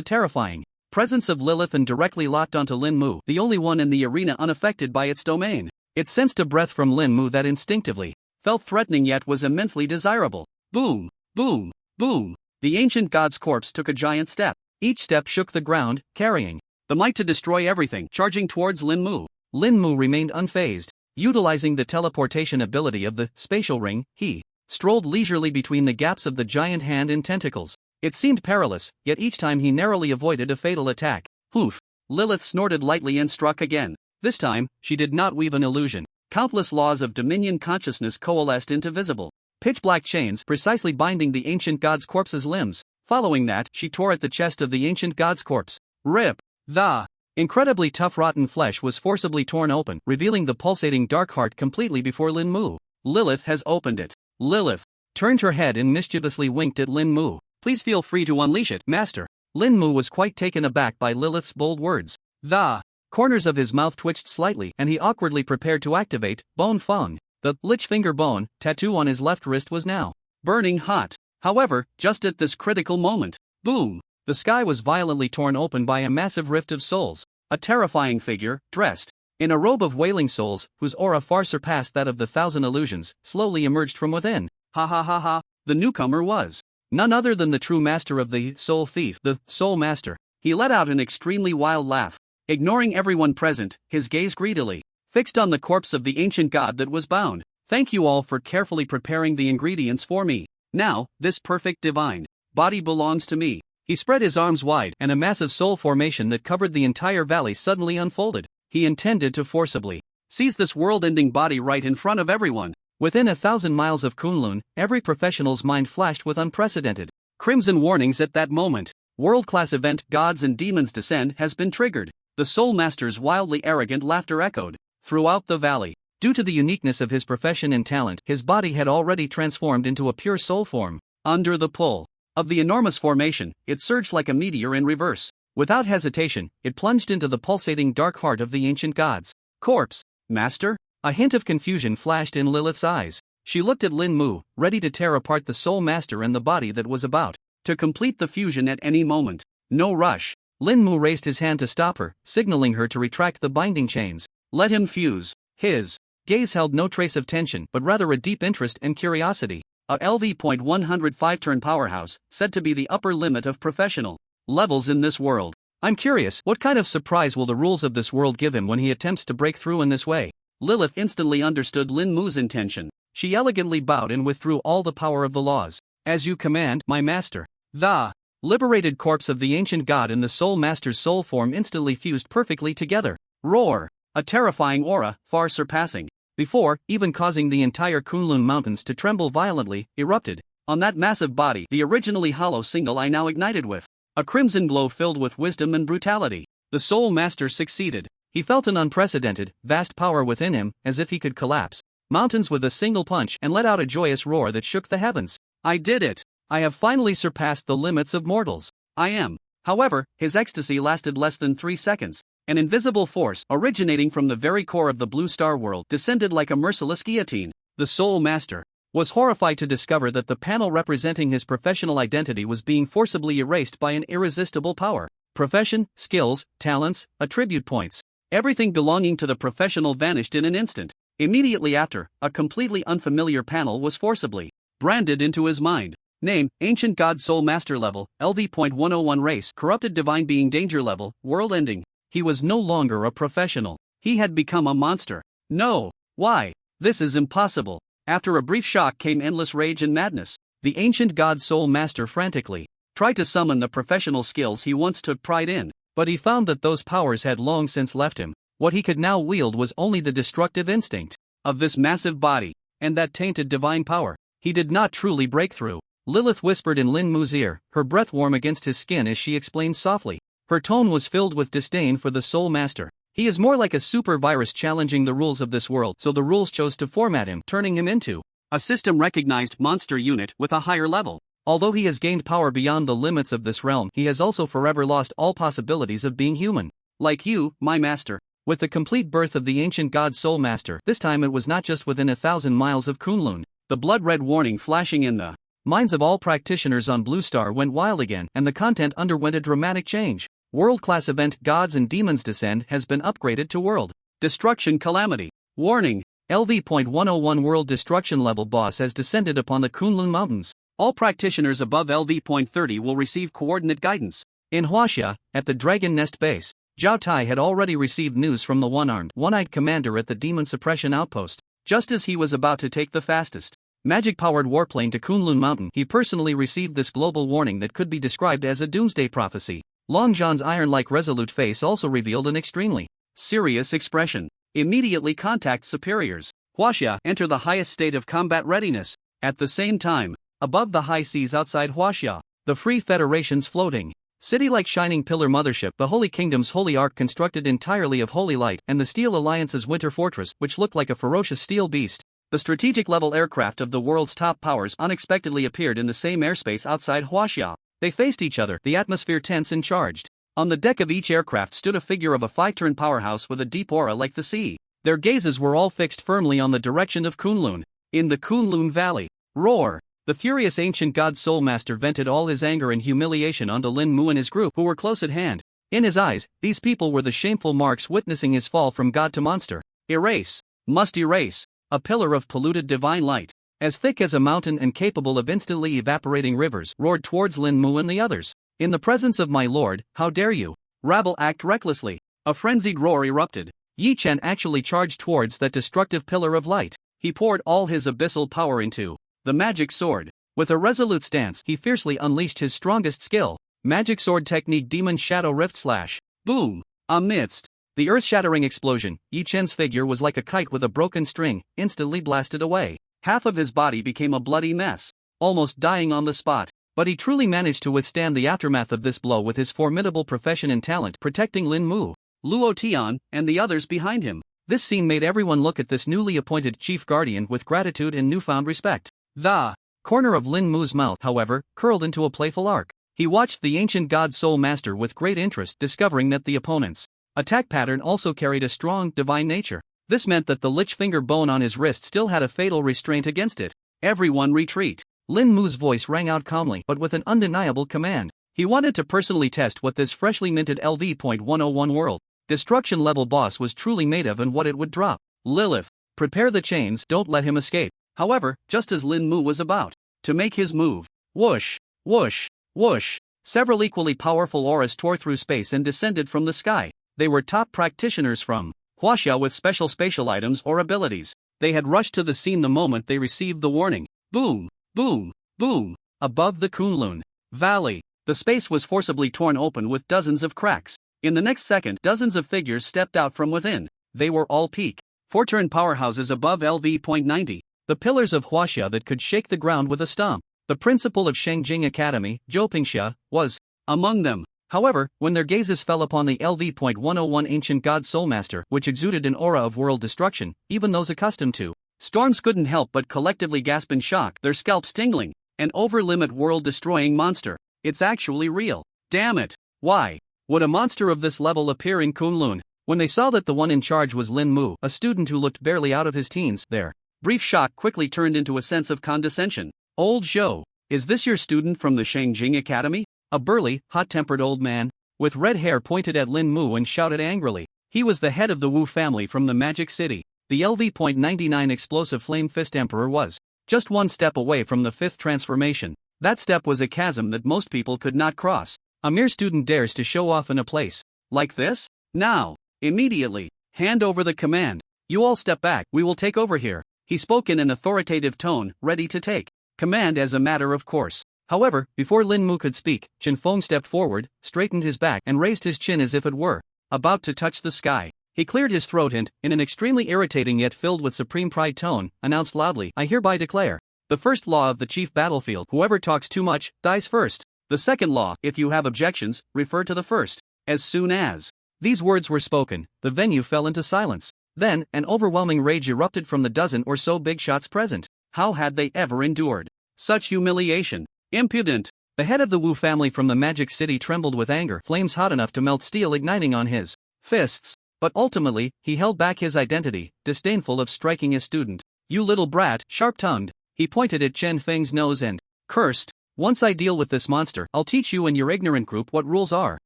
terrifying presence of Lilith and directly locked onto Lin Mu, the only one in the arena unaffected by its domain. It sensed a breath from Lin Mu that instinctively felt threatening yet was immensely desirable. Boom, boom, boom. The ancient god's corpse took a giant step. Each step shook the ground, carrying the might to destroy everything, charging towards Lin Mu. Lin Mu remained unfazed. Utilizing the teleportation ability of the spatial ring, he strolled leisurely between the gaps of the giant hand and tentacles. It seemed perilous, yet each time he narrowly avoided a fatal attack. Poof! Lilith snorted lightly and struck again. This time, she did not weave an illusion. Countless laws of dominion consciousness coalesced into visible, pitch-black chains precisely binding the ancient god's corpse's limbs. Following that, she tore at the chest of the ancient god's corpse. Rip! The incredibly tough rotten flesh was forcibly torn open, revealing the pulsating dark heart completely before Lin Mu. Lilith has opened it. Lilith turned her head and mischievously winked at Lin Mu. Please feel free to unleash it, master. Lin Mu was quite taken aback by Lilith's bold words. The corners of his mouth twitched slightly and he awkwardly prepared to activate Bone Feng. The lich finger bone tattoo on his left wrist was now burning hot. However, just at this critical moment, boom! The sky was violently torn open by a massive rift of souls. A terrifying figure, dressed in a robe of wailing souls, whose aura far surpassed that of the thousand illusions, slowly emerged from within. Ha ha ha ha! The newcomer was none other than the true master of the Soul Thief, the Soul Master. He let out an extremely wild laugh. Ignoring everyone present, his gaze greedily fixed on the corpse of the ancient god that was bound. Thank you all for carefully preparing the ingredients for me. Now, this perfect divine body belongs to me. He spread his arms wide and a massive soul formation that covered the entire valley suddenly unfolded. He intended to forcibly seize this world-ending body right in front of everyone. Within 1,000 miles of Kunlun, every professional's mind flashed with unprecedented crimson warnings at that moment. World-class event Gods and Demons Descend has been triggered. The Soul Master's wildly arrogant laughter echoed throughout the valley. Due to the uniqueness of his profession and talent, his body had already transformed into a pure soul form. Under the pull of the enormous formation, it surged like a meteor in reverse. Without hesitation, it plunged into the pulsating dark heart of the ancient god's corpse. Master? A hint of confusion flashed in Lilith's eyes. She looked at Lin Mu, ready to tear apart the Soul Master and the body that was about to complete the fusion at any moment. No rush. Lin Mu raised his hand to stop her, signaling her to retract the binding chains. Let him fuse. His gaze held no trace of tension, but rather a deep interest and curiosity. A LV.105 turn powerhouse, said to be the upper limit of professional levels in this world. I'm curious, what kind of surprise will the rules of this world give him when he attempts to break through in this way? Lilith instantly understood Lin Mu's intention. She elegantly bowed and withdrew all the power of the laws. As you command, my master. The liberated corpse of the ancient god and the Soul Master's soul form instantly fused perfectly together. Roar! A terrifying aura, far surpassing before, even causing the entire Kunlun Mountains to tremble violently, erupted. On that massive body, the originally hollow single eye now ignited with a crimson glow filled with wisdom and brutality. The Soul Master succeeded. He felt an unprecedented, vast power within him, as if he could collapse mountains with a single punch and let out a joyous roar that shook the heavens. I did it! I have finally surpassed the limits of mortals. I am. However, his ecstasy lasted less than 3 seconds. An invisible force, originating from the very core of the Blue Star world, descended like a merciless guillotine. The Soul Master was horrified to discover that the panel representing his professional identity was being forcibly erased by an irresistible power. Profession, skills, talents, attribute points. Everything belonging to the professional vanished in an instant. Immediately after, a completely unfamiliar panel was forcibly branded into his mind. Name, Ancient God Soul Master Level, LV.101 Race, Corrupted Divine Being Danger Level, World Ending. He was no longer a professional. He had become a monster. No. Why? This is impossible. After a brief shock came endless rage and madness. The ancient god Soul Master frantically tried to summon the professional skills he once took pride in, but he found that those powers had long since left him. What he could now wield was only the destructive instinct of this massive body, and that tainted divine power. He did not truly break through. Lilith whispered in Lin Mu's ear, her breath warm against his skin as she explained softly. Her tone was filled with disdain for the Soul Master. He is more like a super virus challenging the rules of this world, so the rules chose to format him, turning him into a system-recognized monster unit with a higher level. Although he has gained power beyond the limits of this realm, he has also forever lost all possibilities of being human. Like you, my master. With the complete birth of the ancient god Soul Master, this time it was not just within 1,000 miles of Kunlun. The blood-red warning flashing in the minds of all practitioners on Blue Star went wild again, and the content underwent a dramatic change. World-class event Gods and Demons Descend has been upgraded to World Destruction Calamity. Warning. LV.101 World Destruction Level Boss has descended upon the Kunlun Mountains. All practitioners above LV.30 will receive coordinate guidance. In Huaxia, at the Dragon Nest Base, Zhao Tai had already received news from the one-armed, one-eyed commander at the Demon Suppression Outpost. Just as he was about to take the fastest magic-powered warplane to Kunlun Mountain, he personally received this global warning that could be described as a doomsday prophecy. Long John's iron-like resolute face also revealed an extremely serious expression. Immediately contact superiors. Huaxia, enter the highest state of combat readiness. At the same time, above the high seas outside Huaxia, the Free Federation's floating city-like shining pillar mothership, the Holy Kingdom's Holy Ark constructed entirely of holy light, and the Steel Alliance's Winter Fortress, which looked like a ferocious steel beast. The strategic-level aircraft of the world's top powers unexpectedly appeared in the same airspace outside Huaxia. They faced each other, the atmosphere tense and charged. On the deck of each aircraft stood a figure of a 5-turn powerhouse with a deep aura like the sea. Their gazes were all fixed firmly on the direction of Kunlun. In the Kunlun Valley. Roar! The furious ancient god Soul Master vented all his anger and humiliation onto Lin Mu and his group, who were close at hand. In his eyes, these people were the shameful marks witnessing his fall from god to monster. Erase. Must erase. A pillar of polluted divine light, as thick as a mountain and capable of instantly evaporating rivers, roared towards Lin Mu and the others. In the presence of my lord, how dare you? Rabble act recklessly. A frenzied roar erupted. Yi Chen actually charged towards that destructive pillar of light. He poured all his abyssal power into the magic sword. With a resolute stance, he fiercely unleashed his strongest skill, magic sword technique Demon Shadow Rift Slash. Boom! Amidst the earth-shattering explosion, Yi Chen's figure was like a kite with a broken string, instantly blasted away. Half of his body became a bloody mess, almost dying on the spot. But he truly managed to withstand the aftermath of this blow with his formidable profession and talent, protecting Lin Mu, Luo Tian, and the others behind him. This scene made everyone look at this newly appointed chief guardian with gratitude and newfound respect. The corner of Lin Mu's mouth, however, curled into a playful arc. He watched the ancient god Soul Master with great interest, discovering that the opponent's attack pattern also carried a strong, divine nature. This meant that the lich finger bone on his wrist still had a fatal restraint against it. Everyone retreat. Lin Mu's voice rang out calmly but with an undeniable command. He wanted to personally test what this freshly minted LV.101 World Destruction level boss was truly made of and what it would drop. Lilith, prepare the chains, don't let him escape. However, just as Lin Mu was about to make his move, whoosh, whoosh, whoosh, several equally powerful auras tore through space and descended from the sky. They were top practitioners from Huaxia with special spatial items or abilities. They had rushed to the scene the moment they received the warning. Boom, boom, boom. Above the Kunlun Valley, the space was forcibly torn open with dozens of cracks. In the next second, dozens of figures stepped out from within. They were all peak 4-turn powerhouses above LV.90. The pillars of Huaxia that could shake the ground with a stomp. The principal of Shengjing Academy, Zhou Pingxia, was among them. However, when their gazes fell upon the LV.101 ancient god Soul Master, which exuded an aura of world destruction, even those accustomed to storms couldn't help but collectively gasp in shock, their scalps tingling. An over-limit world-destroying monster. It's actually real. Damn it. Why would a monster of this level appear in Kunlun? When they saw that the one in charge was Lin Mu, a student who looked barely out of his teens, their brief shock quickly turned into a sense of condescension. Old Zhou, is this your student from the Shengjing Academy? A burly, hot-tempered old man, with red hair pointed at Lin Mu and shouted angrily. He was the head of the Wu family from the Magic City. The LV.99 explosive flame fist emperor was just one step away from the 5th transformation. That step was a chasm that most people could not cross. A mere student dares to show off in a place like this? Now, immediately, hand over the command. You all step back, we will take over here. He spoke in an authoritative tone, ready to take command as a matter of course. However, before Lin Mu could speak, Chen Feng stepped forward, straightened his back, and raised his chin as if it were about to touch the sky. He cleared his throat and, in an extremely irritating yet filled with supreme pride tone, announced loudly, I hereby declare the first law of the chief battlefield: whoever talks too much, dies first. The second law: if you have objections, refer to the first. As soon as these words were spoken, the venue fell into silence. Then, an overwhelming rage erupted from the dozen or so big shots present. How had they ever endured such humiliation? Impudent. The head of the Wu family from the Magic City trembled with anger, flames hot enough to melt steel igniting on his fists. But ultimately, he held back his identity, disdainful of striking his student. You little brat, sharp-tongued. He pointed at Chen Feng's nose and cursed. Once I deal with this monster, I'll teach you and your ignorant group what rules are.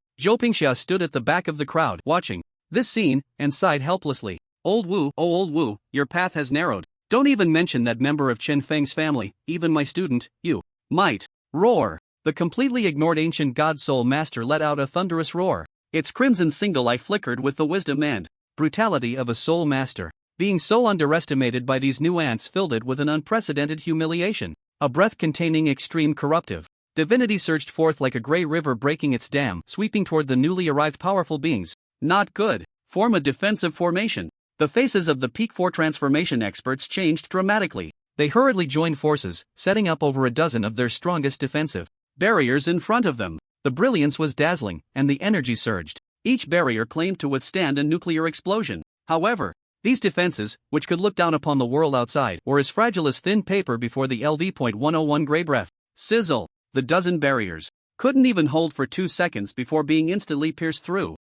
Zhou Pingxia stood at the back of the crowd, watching this scene, and sighed helplessly. Old Wu, oh old Wu, your path has narrowed. Don't even mention that member of Chen Feng's family, even my student, you might roar. The completely ignored ancient god soul master let out a thunderous roar. Its crimson single eye flickered with the wisdom and brutality of a soul master. Being so underestimated by these new ants filled it with an unprecedented humiliation. A breath containing extreme corruptive divinity surged forth like a grey river breaking its dam, sweeping toward the newly arrived powerful beings. Not good. Form a defensive formation. The faces of the Peak 4 transformation experts changed dramatically. They hurriedly joined forces, setting up over a dozen of their strongest defensive barriers in front of them. The brilliance was dazzling, and the energy surged. Each barrier claimed to withstand a nuclear explosion. However, these defenses, which could look down upon the world outside, were as fragile as thin paper before the LV.101 gray breath. Sizzle! The dozen barriers couldn't even hold for 2 seconds before being instantly pierced through.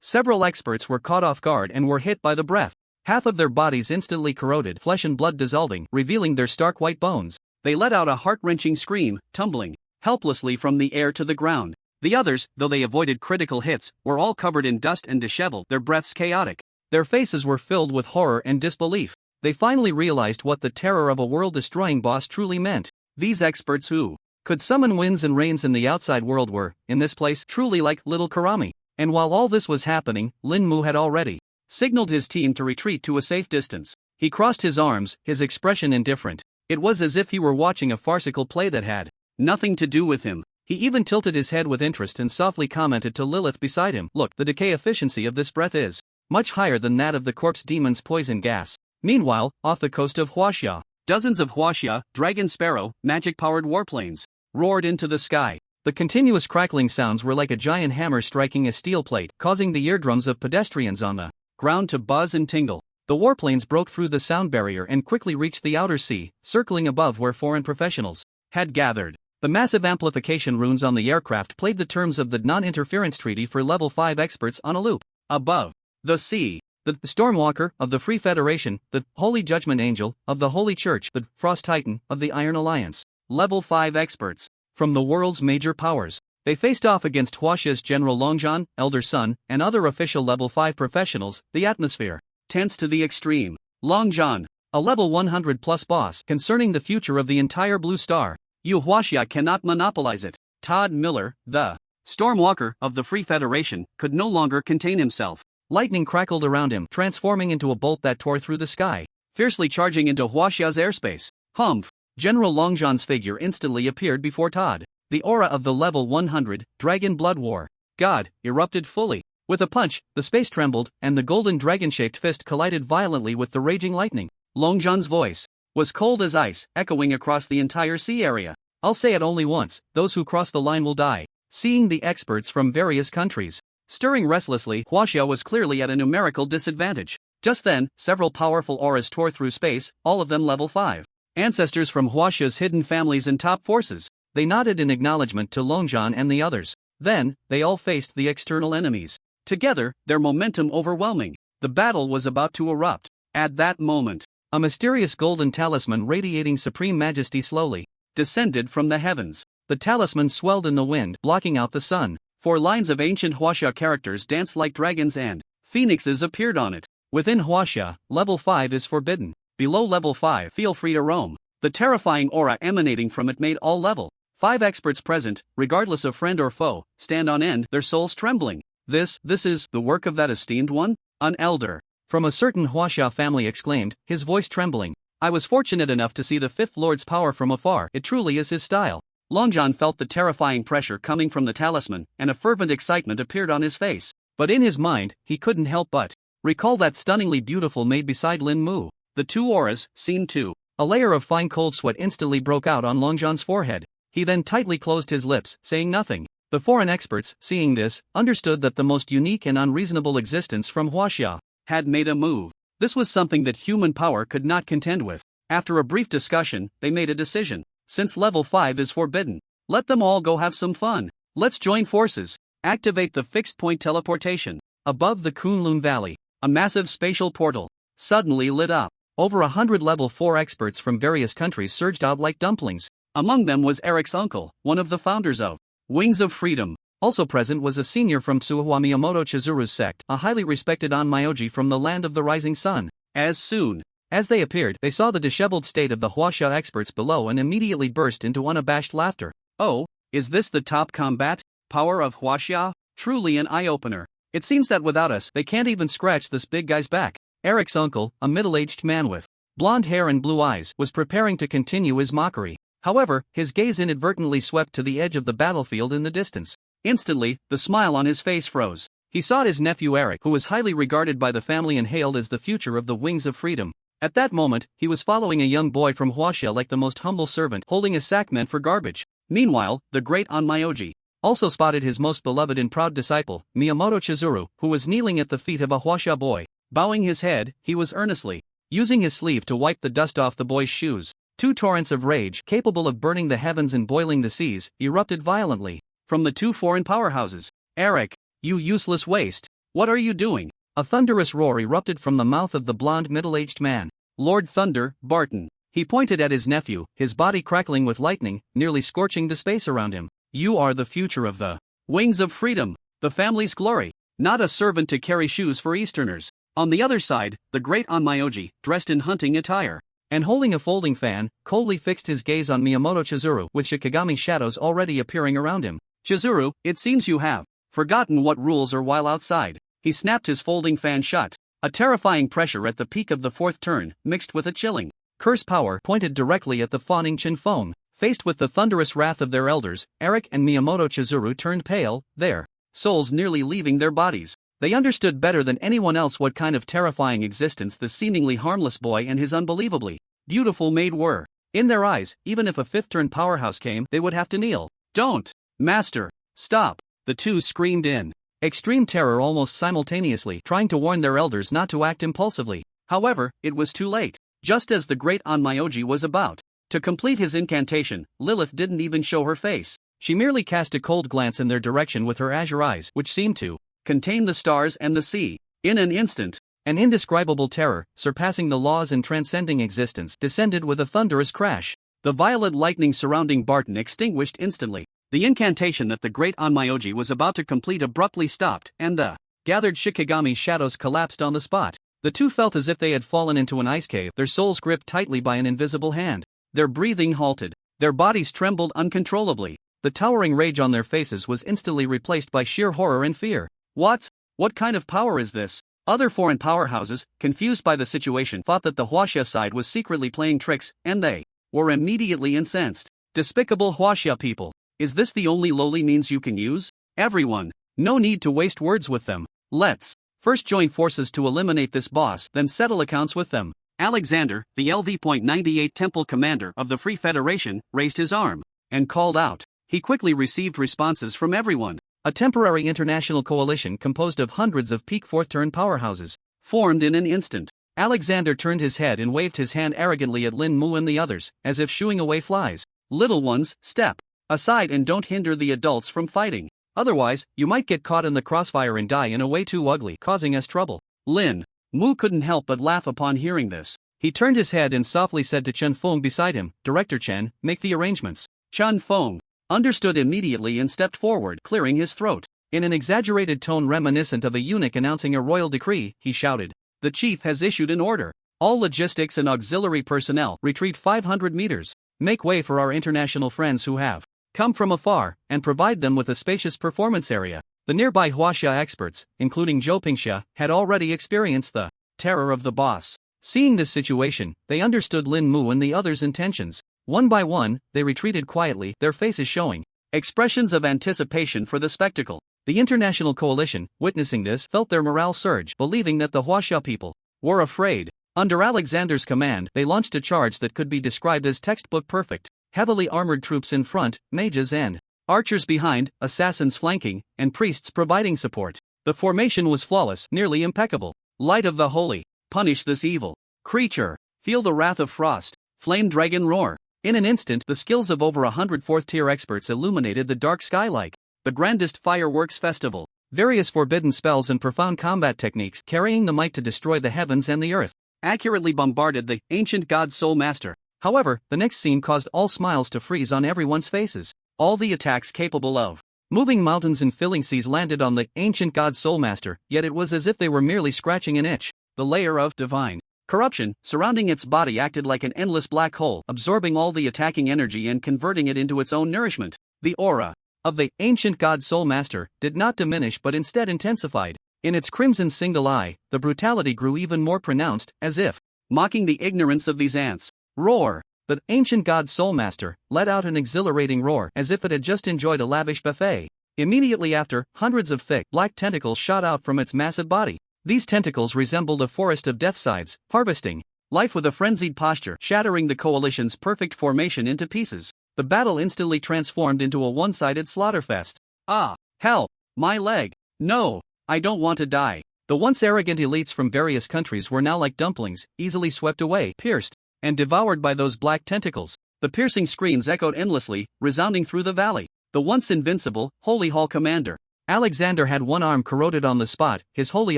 Several experts were caught off guard and were hit by the breath. Half of their bodies instantly corroded, flesh and blood dissolving, revealing their stark white bones. They let out a heart-wrenching scream, tumbling helplessly from the air to the ground. The others, though they avoided critical hits, were all covered in dust and disheveled, their breaths chaotic. Their faces were filled with horror and disbelief. They finally realized what the terror of a world-destroying boss truly meant. These experts who could summon winds and rains in the outside world were, in this place, truly like little Karami. And while all this was happening, Lin Mu had already signaled his team to retreat to a safe distance. He crossed his arms, his expression indifferent. It was as if he were watching a farcical play that had nothing to do with him. He even tilted his head with interest and softly commented to Lilith beside him, "Look, the decay efficiency of this breath is much higher than that of the corpse demon's poison gas." Meanwhile, off the coast of Huaxia, dozens of Huaxia, Dragon Sparrow, magic-powered warplanes roared into the sky. The continuous crackling sounds were like a giant hammer striking a steel plate, causing the eardrums of pedestrians on the ground to buzz and tingle. The warplanes broke through the sound barrier and quickly reached the outer sea, circling above where foreign professionals had gathered. The massive amplification runes on the aircraft played the terms of the non-interference treaty for level 5 experts on a loop. Above the sea, the Stormwalker of the Free Federation, the Holy Judgment Angel of the Holy Church, the Frost Titan of the Iron Alliance. Level 5 experts from the world's major powers. They faced off against Huaxia's General Longzhan, Elder Sun, and other official level 5 professionals. The atmosphere tense to the extreme. Longzhan, a level 100 plus boss concerning the future of the entire Blue Star. You Huaxia cannot monopolize it. Todd Miller, the Stormwalker of the Free Federation, could no longer contain himself. Lightning crackled around him, transforming into a bolt that tore through the sky, fiercely charging into Huaxia's airspace. Humph! General Longzhan's figure instantly appeared before Todd. The aura of the level 100 Dragon Blood War God erupted fully. With a punch, the space trembled, and the golden dragon-shaped fist collided violently with the raging lightning. Longzhan's voice was cold as ice, echoing across the entire sea area. I'll say it only once, those who cross the line will die. Seeing the experts from various countries stirring restlessly, Huaxia was clearly at a numerical disadvantage. Just then, several powerful auras tore through space, all of them level 5. Ancestors from Huaxia's hidden families and top forces. They nodded in acknowledgement to Longzhan and the others. Then, they all faced the external enemies. Together, their momentum overwhelming. The battle was about to erupt. At that moment, a mysterious golden talisman radiating supreme majesty slowly descended from the heavens. The talisman swelled in the wind, blocking out the sun. 4 lines of ancient Huaxia characters danced like dragons and phoenixes appeared on it. Within Huaxia, level 5 is forbidden. Below level 5, feel free to roam. The terrifying aura emanating from it made all level 5 experts present, regardless of friend or foe, stand on end, their souls trembling. This is the work of that esteemed one? An elder from a certain Huaxia family exclaimed, his voice trembling. I was fortunate enough to see the 5th Lord's power from afar. It truly is his style. Longzhan felt the terrifying pressure coming from the talisman, and a fervent excitement appeared on his face. But in his mind, he couldn't help but recall that stunningly beautiful maid beside Lin Mu. The 2 auras seemed to. A layer of fine cold sweat instantly broke out on Longzhan's forehead. He then tightly closed his lips, saying nothing. The foreign experts, seeing this, understood that the most unique and unreasonable existence from Huaxia had made a move. This was something that human power could not contend with. After a brief discussion, they made a decision. since level 5 is forbidden. Let them all go have some fun. Let's join forces. Activate the fixed point teleportation. Above the Kunlun Valley, A massive spatial portal suddenly lit up. over 100 level 4 experts from various countries surged out like dumplings. Among them was Eric's uncle, one of the founders of Wings of Freedom. Also present was a senior from Tsuhua Miyamoto Chizuru's sect, a highly respected onmyoji from the land of the rising sun. As soon As they appeared, they saw the disheveled state of the Huaxia experts below and immediately burst into unabashed laughter. Oh, is this the top combat power of Huaxia? Truly an eye-opener. It seems that without us, they can't even scratch this big guy's back. Eric's uncle, a middle-aged man with blonde hair and blue eyes, was preparing to continue his mockery. However, his gaze inadvertently swept to the edge of the battlefield in the distance. Instantly, the smile on his face froze. He sought his nephew Eric, who was highly regarded by the family and hailed as the future of the Wings of Freedom. At that moment, he was following a young boy from Huaxia like the most humble servant, holding a sack meant for garbage. Meanwhile, the great onmyoji also spotted his most beloved and proud disciple, Miyamoto Chizuru, who was kneeling at the feet of a Huaxia boy. Bowing his head, he was earnestly using his sleeve to wipe the dust off the boy's shoes. Two torrents of rage, capable of burning the heavens and boiling the seas, erupted violently from the two foreign powerhouses. Eric, you useless waste, what are you doing? A thunderous roar erupted from the mouth of the blonde middle-aged man. Lord Thunder, Barton. He pointed at his nephew, his body crackling with lightning, nearly scorching the space around him. You are the future of the Wings of Freedom, the family's glory, not a servant to carry shoes for Easterners. On the other side, the great onmyoji, dressed in hunting attire and holding a folding fan, coldly fixed his gaze on Miyamoto Chizuru, with Shikigami shadows already appearing around him. Chizuru, it seems you have forgotten what rules are while outside. He snapped his folding fan shut. A terrifying pressure at the peak of the fourth turn, mixed with a chilling curse power, pointed directly at the fawning Chinfeng. Faced with the thunderous wrath of their elders, Eric and Miyamoto Chizuru turned pale, their souls nearly leaving their bodies. They understood better than anyone else what kind of terrifying existence the seemingly harmless boy and his unbelievably beautiful maid were. In their eyes, even if a fifth-turn powerhouse came, they would have to kneel. Don't! Master! Stop! The two screamed in extreme terror almost simultaneously, trying to warn their elders not to act impulsively. However, it was too late. Just as the great onmyoji was about to complete his incantation, Lilith didn't even show her face. She merely cast a cold glance in their direction with her azure eyes, which seemed to contain the stars and the sea. In an instant, an indescribable terror, surpassing the laws and transcending existence, descended with a thunderous crash. The violet lightning surrounding Barton extinguished instantly. The incantation that the great onmyoji was about to complete abruptly stopped, and the gathered Shikigami shadows collapsed on the spot. The two felt as if they had fallen into an ice cave, their souls gripped tightly by an invisible hand. Their breathing halted. Their bodies trembled uncontrollably. The towering rage on their faces was instantly replaced by sheer horror and fear. What? What kind of power is this? Other foreign powerhouses, confused by the situation, thought that the Huaxia side was secretly playing tricks, and they were immediately incensed. Despicable Huaxia people. Is this the only lowly means you can use? Everyone. No need to waste words with them. Let's first join forces to eliminate this boss, then settle accounts with them. Alexander, the LV.98 Temple Commander of the Free Federation, raised his arm and called out. He quickly received responses from everyone. A temporary international coalition composed of hundreds of peak fourth-turn powerhouses formed in an instant. Alexander turned his head and waved his hand arrogantly at Lin Mu and the others, as if shooing away flies. Little ones, step aside and don't hinder the adults from fighting. Otherwise, you might get caught in the crossfire and die in a way too ugly, causing us trouble. Lin Mu couldn't help but laugh upon hearing this. He turned his head and softly said to Chen Feng beside him, Director Chen, make the arrangements. Chen Feng understood immediately and stepped forward, clearing his throat. In an exaggerated tone reminiscent of a eunuch announcing a royal decree, he shouted, The chief has issued an order. All logistics and auxiliary personnel retreat 500 meters. Make way for our international friends who have come from afar, and provide them with a spacious performance area. The nearby Huaxia experts, including Zhou Pingxia, had already experienced the terror of the boss. Seeing this situation, they understood Lin Mu and the others' intentions. One by one, they retreated quietly, their faces showing expressions of anticipation for the spectacle. The international coalition, witnessing this, felt their morale surge, believing that the Huaxia people were afraid. Under Alexander's command, they launched a charge that could be described as textbook perfect. Heavily armored troops in front, mages and archers behind, assassins flanking, and priests providing support. The formation was flawless, nearly impeccable. Light of the holy, punish this evil creature. Feel the wrath of frost. Flame dragon roar. In an instant, the skills of over 100 fourth-tier experts illuminated the dark sky like the grandest fireworks festival. Various forbidden spells and profound combat techniques carrying the might to destroy the heavens and the earth accurately bombarded the ancient god Soul Master. However, the next scene caused all smiles to freeze on everyone's faces. All the attacks capable of moving mountains and filling seas landed on the ancient god Soul Master, yet it was as if they were merely scratching an itch. The layer of divine corruption surrounding its body acted like an endless black hole, absorbing all the attacking energy and converting it into its own nourishment. The aura of the ancient god Soul Master did not diminish but instead intensified. In its crimson single eye, the brutality grew even more pronounced, as if mocking the ignorance of these ants. Roar! The ancient god Soul Master let out an exhilarating roar as if it had just enjoyed a lavish buffet. Immediately after, hundreds of thick, black tentacles shot out from its massive body. These tentacles resembled a forest of death sides, harvesting life with a frenzied posture, shattering the coalition's perfect formation into pieces. The battle instantly transformed into a one-sided slaughterfest. Ah, hell, my leg. No, I don't want to die. The once arrogant elites from various countries were now like dumplings, easily swept away, pierced, and devoured by those black tentacles. The piercing screams echoed endlessly, resounding through the valley. The once invincible, Holy Hall Commander Alexander had one arm corroded on the spot, his holy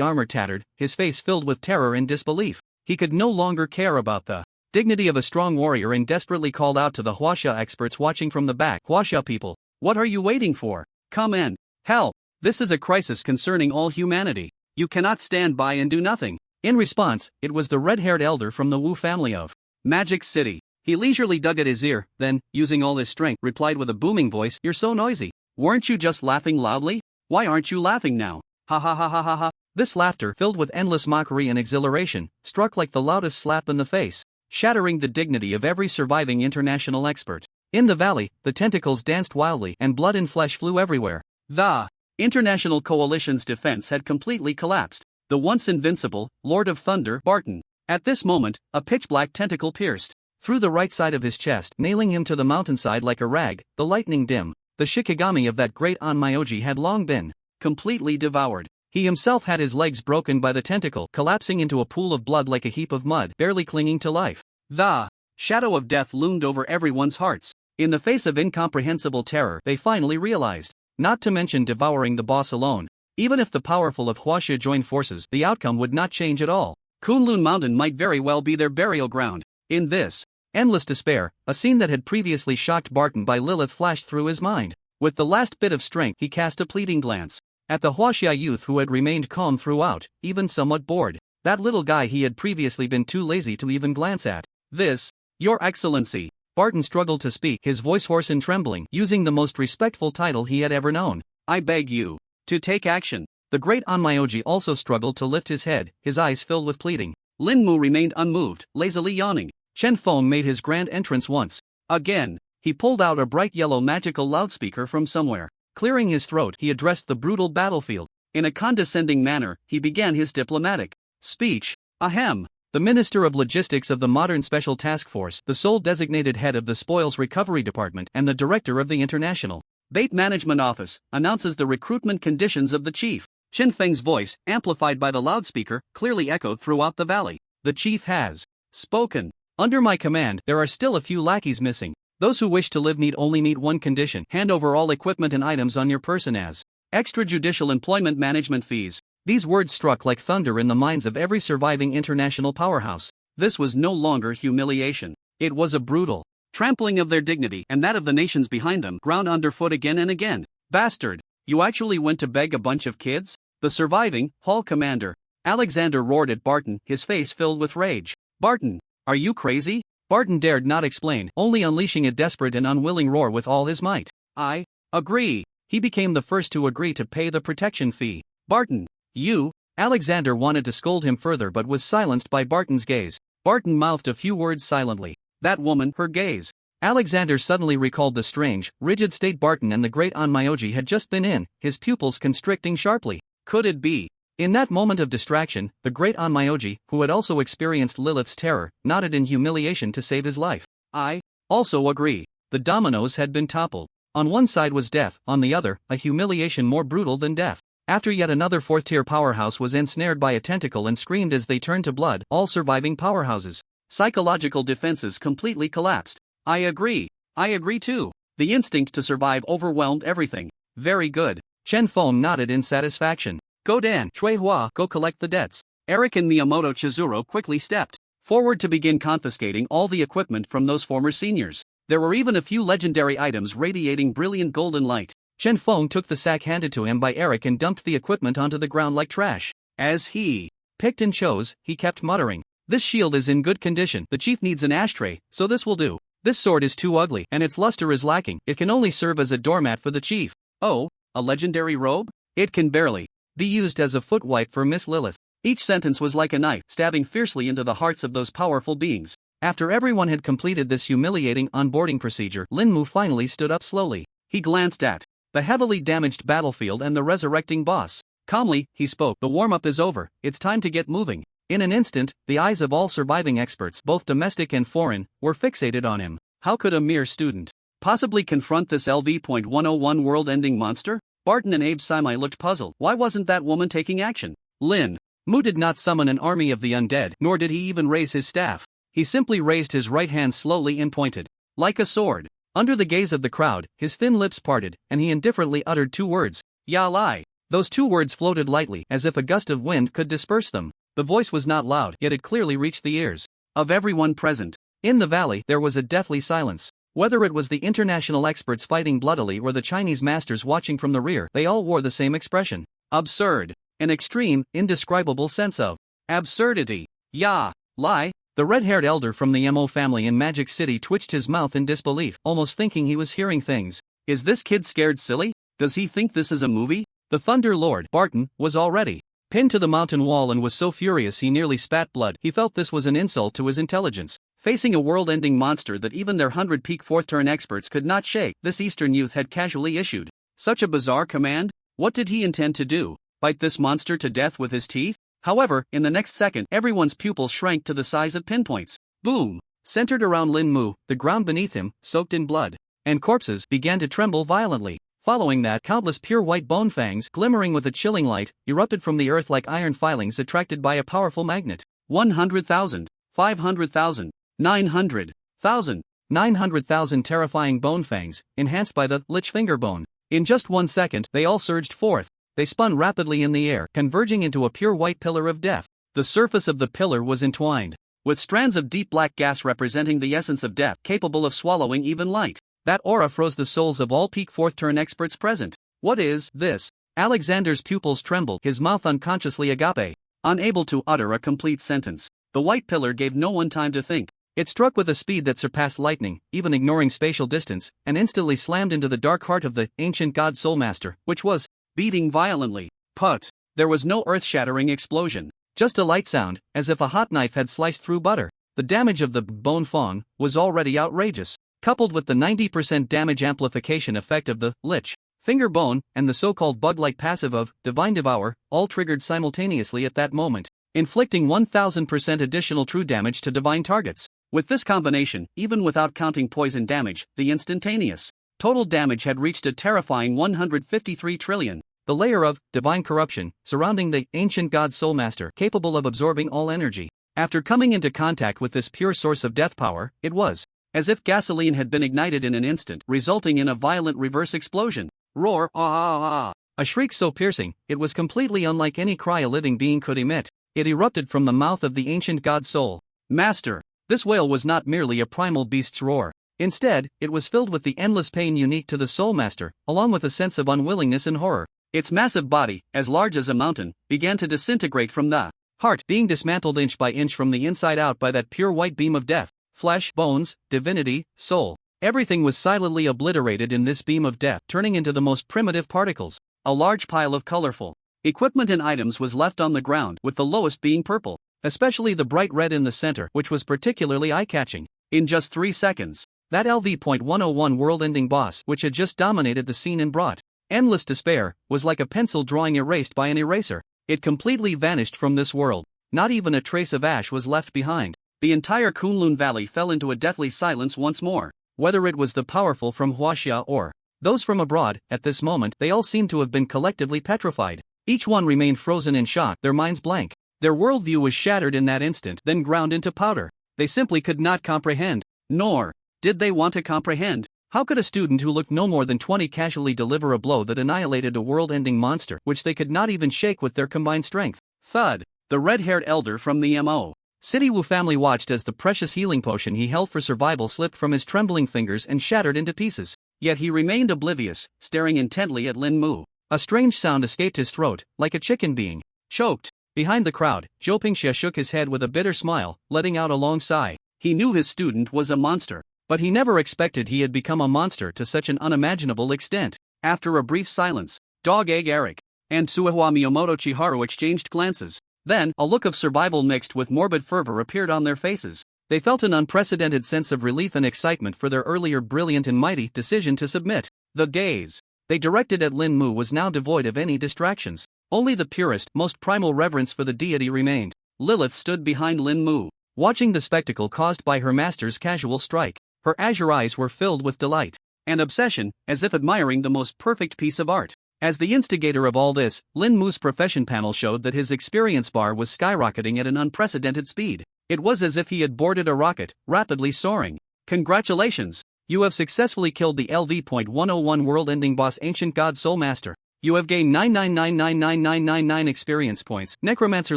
armor tattered, his face filled with terror and disbelief. He could no longer care about the dignity of a strong warrior and desperately called out to the Huaxia experts watching from the back. Huaxia people, what are you waiting for? Come and help! This is a crisis concerning all humanity. You cannot stand by and do nothing. In response, it was the red-haired elder from the Wu family of Magic City. He leisurely dug at his ear, then, using all his strength, replied with a booming voice, "You're so noisy. Weren't you just laughing loudly? Why aren't you laughing now? Ha ha ha ha ha ha." This laughter, filled with endless mockery and exhilaration, struck like the loudest slap in the face, shattering the dignity of every surviving international expert. In the valley, the tentacles danced wildly and blood and flesh flew everywhere. The international coalition's defense had completely collapsed. The once invincible Lord of Thunder, Barton. At this moment, a pitch-black tentacle pierced through the right side of his chest, nailing him to the mountainside like a rag. The lightning dim. The Shikigami of that great Onmyoji had long been completely devoured. He himself had his legs broken by the tentacle, collapsing into a pool of blood like a heap of mud, barely clinging to life. The shadow of death loomed over everyone's hearts. In the face of incomprehensible terror, they finally realized, not to mention devouring the boss alone, even if the powerful of Huaxia joined forces, the outcome would not change at all. Kunlun Mountain might very well be their burial ground. In this endless despair, a scene that had previously shocked Barton by Lilith flashed through his mind. With the last bit of strength, he cast a pleading glance at the Huaxia youth who had remained calm throughout, even somewhat bored. That little guy he had previously been too lazy to even glance at. "This, Your Excellency." Barton struggled to speak, his voice hoarse and trembling, using the most respectful title he had ever known. "I beg you to take action." The great Onmyoji also struggled to lift his head, his eyes filled with pleading. Lin Mu remained unmoved, lazily yawning. Chen Feng made his grand entrance once again. He pulled out a bright yellow magical loudspeaker from somewhere. Clearing his throat, he addressed the brutal battlefield. In a condescending manner, he began his diplomatic speech. Ahem. The Minister of Logistics of the Modern Special Task Force, the sole designated head of the Spoils Recovery Department, and the Director of the International Bait Management Office, announces the recruitment conditions of the chief. Chen Feng's voice, amplified by the loudspeaker, clearly echoed throughout the valley. "The chief has spoken. Under my command, there are still a few lackeys missing. Those who wish to live need only meet one condition: hand over all equipment and items on your person as extrajudicial employment management fees." These words struck like thunder in the minds of every surviving international powerhouse. This was no longer humiliation. It was a brutal trampling of their dignity and that of the nations behind them, ground underfoot again and again. "Bastard! You actually went to beg a bunch of kids?" The surviving Hall Commander Alexander roared at Barton, his face filled with rage. "Barton, are you crazy?" Barton dared not explain, only unleashing a desperate and unwilling roar with all his might. "I agree." He became the first to agree to pay the protection fee. "Barton, you..." Alexander wanted to scold him further but was silenced by Barton's gaze. Barton mouthed a few words silently. That woman, her gaze. Alexander suddenly recalled the strange, rigid state Barton and the great Onmyoji had just been in, his pupils constricting sharply. Could it be? In that moment of distraction, the great Onmyoji, who had also experienced Lilith's terror, nodded in humiliation to save his life. "I also agree." The dominoes had been toppled. On one side was death, on the other, a humiliation more brutal than death. After yet another fourth-tier powerhouse was ensnared by a tentacle and screamed as they turned to blood, all surviving powerhouses' psychological defenses completely collapsed. I agree. I agree too. The instinct to survive overwhelmed everything. Very good. Chen Feng nodded in satisfaction. Go Dan, Shui Hua, go collect the debts. Eric and Miyamoto Chizuru quickly stepped forward to begin confiscating all the equipment from those former seniors. There were even a few legendary items radiating brilliant golden light. Chen Feng took the sack handed to him by Eric and dumped the equipment onto the ground like trash. As he picked and chose, he kept muttering, "This shield is in good condition. The chief needs an ashtray, so this will do. This sword is too ugly, and its luster is lacking. It can only serve as a doormat for the chief." Oh, a legendary robe? It can barely be used as a foot wipe for Miss Lilith. Each sentence was like a knife, stabbing fiercely into the hearts of those powerful beings. After everyone had completed this humiliating onboarding procedure, Lin Mu finally stood up slowly. He glanced at the heavily damaged battlefield and the resurrecting boss. Calmly, he spoke, "The warm-up is over, it's time to get moving." In an instant, the eyes of all surviving experts, both domestic and foreign, were fixated on him. How could a mere student possibly confront this LV.101 world-ending monster? Barton and Abe Simai looked puzzled. Why wasn't that woman taking action? Lin Mu did not summon an army of the undead, nor did he even raise his staff. He simply raised his right hand slowly and pointed, like a sword. Under the gaze of the crowd, his thin lips parted, and he indifferently uttered 2 words. "Ya Lai." Those 2 words floated lightly, as if a gust of wind could disperse them. The voice was not loud, yet it clearly reached the ears of everyone present. In the valley, there was a deathly silence. Whether it was the international experts fighting bloodily or the Chinese masters watching from the rear, they all wore the same expression. Absurd. An extreme, indescribable sense of absurdity. Ya Lai. The red-haired elder from the Mo family in Magic City twitched his mouth in disbelief, almost thinking he was hearing things. Is this kid scared silly? Does he think this is a movie? The Thunder Lord, Barton, was already pinned to the mountain wall and was so furious he nearly spat blood. He felt this was an insult to his intelligence. Facing a world-ending monster that even their 100-peak 4th-turn experts could not shake, this Eastern youth had casually issued such a bizarre command. What did he intend to do? Bite this monster to death with his teeth? However, in the next second, everyone's pupils shrank to the size of pinpoints. Boom! Centered around Lin Mu, the ground beneath him, soaked in blood, and corpses, began to tremble violently. Following that, countless pure white bone fangs, glimmering with a chilling light, erupted from the earth like iron filings attracted by a powerful magnet. 100,000, 500,000, 900,000, 900,000 terrifying bone fangs, enhanced by the lich finger bone. In just 1 second, they all surged forth. They spun rapidly in the air, converging into a pure white pillar of death. The surface of the pillar was entwined with strands of deep black gas representing the essence of death, capable of swallowing even light. That aura froze the souls of all peak 4th-turn experts present. What is this? Alexander's pupils trembled, his mouth unconsciously agape. Unable to utter a complete sentence, the white pillar gave no one time to think. It struck with a speed that surpassed lightning, even ignoring spatial distance, and instantly slammed into the dark heart of the ancient god Soulmaster, which was beating violently. Put. There was no earth-shattering explosion, just a light sound, as if a hot knife had sliced through butter. The damage of the bone fong was already outrageous, coupled with the 90% damage amplification effect of the lich finger bone and the so-called bug-like passive of Divine Devour, all triggered simultaneously at that moment, inflicting 1000% additional true damage to divine targets. With this combination, even without counting poison damage, the instantaneous total damage had reached a terrifying 153 trillion. The layer of divine corruption surrounding the ancient god Soulmaster, capable of absorbing all energy. After coming into contact with this pure source of death power, it was as if gasoline had been ignited in an instant, resulting in a violent reverse explosion. Roar, ah ah ah. A shriek so piercing, it was completely unlike any cry a living being could emit. It erupted from the mouth of the ancient god Soul Master. This wail was not merely a primal beast's roar. Instead, it was filled with the endless pain unique to the Soul Master, along with a sense of unwillingness and horror. Its massive body, as large as a mountain, began to disintegrate from the heart, being dismantled inch by inch from the inside out by that pure white beam of death. Flesh, bones, divinity, soul. Everything was silently obliterated in this beam of death, turning into the most primitive particles. A large pile of colorful equipment and items was left on the ground, with the lowest being purple, especially the bright red in the center, which was particularly eye-catching. In just 3 seconds, that LV.101 world-ending boss, which had just dominated the scene and brought endless despair, was like a pencil drawing erased by an eraser. It completely vanished from this world. Not even a trace of ash was left behind. The entire Kunlun Valley fell into a deathly silence once more. Whether it was the powerful from Huaxia or those from abroad, at this moment they all seemed to have been collectively petrified. Each one remained frozen in shock, their minds blank. Their worldview was shattered in that instant, then ground into powder. They simply could not comprehend, nor Did they want to comprehend? How could a student who looked no more than 20 casually deliver a blow that annihilated a world-ending monster which they could not even shake with their combined strength? Thud. The red-haired elder from the M.O. City Wu family watched as the precious healing potion he held for survival slipped from his trembling fingers and shattered into pieces. Yet he remained oblivious, staring intently at Lin Mu. A strange sound escaped his throat, like a chicken being choked. Behind the crowd, Zhou Pingxia shook his head with a bitter smile, letting out a long sigh. He knew his student was a monster, but he never expected he had become a monster to such an unimaginable extent. After a brief silence, Dog Egg Eric and Suehua Miyamoto Chiharu exchanged glances. Then, a look of survival mixed with morbid fervor appeared on their faces. They felt an unprecedented sense of relief and excitement for their earlier brilliant and mighty decision to submit. The gaze they directed at Lin Mu was now devoid of any distractions. Only the purest, most primal reverence for the deity remained. Lilith stood behind Lin Mu, watching the spectacle caused by her master's casual strike. Her azure eyes were filled with delight and obsession, as if admiring the most perfect piece of art. As the instigator of all this, Lin Mu's profession panel showed that his experience bar was skyrocketing at an unprecedented speed. It was as if he had boarded a rocket, rapidly soaring. Congratulations! You have successfully killed the LV.101 world-ending boss Ancient God Soul Master. You have gained 999999999 experience points. Necromancer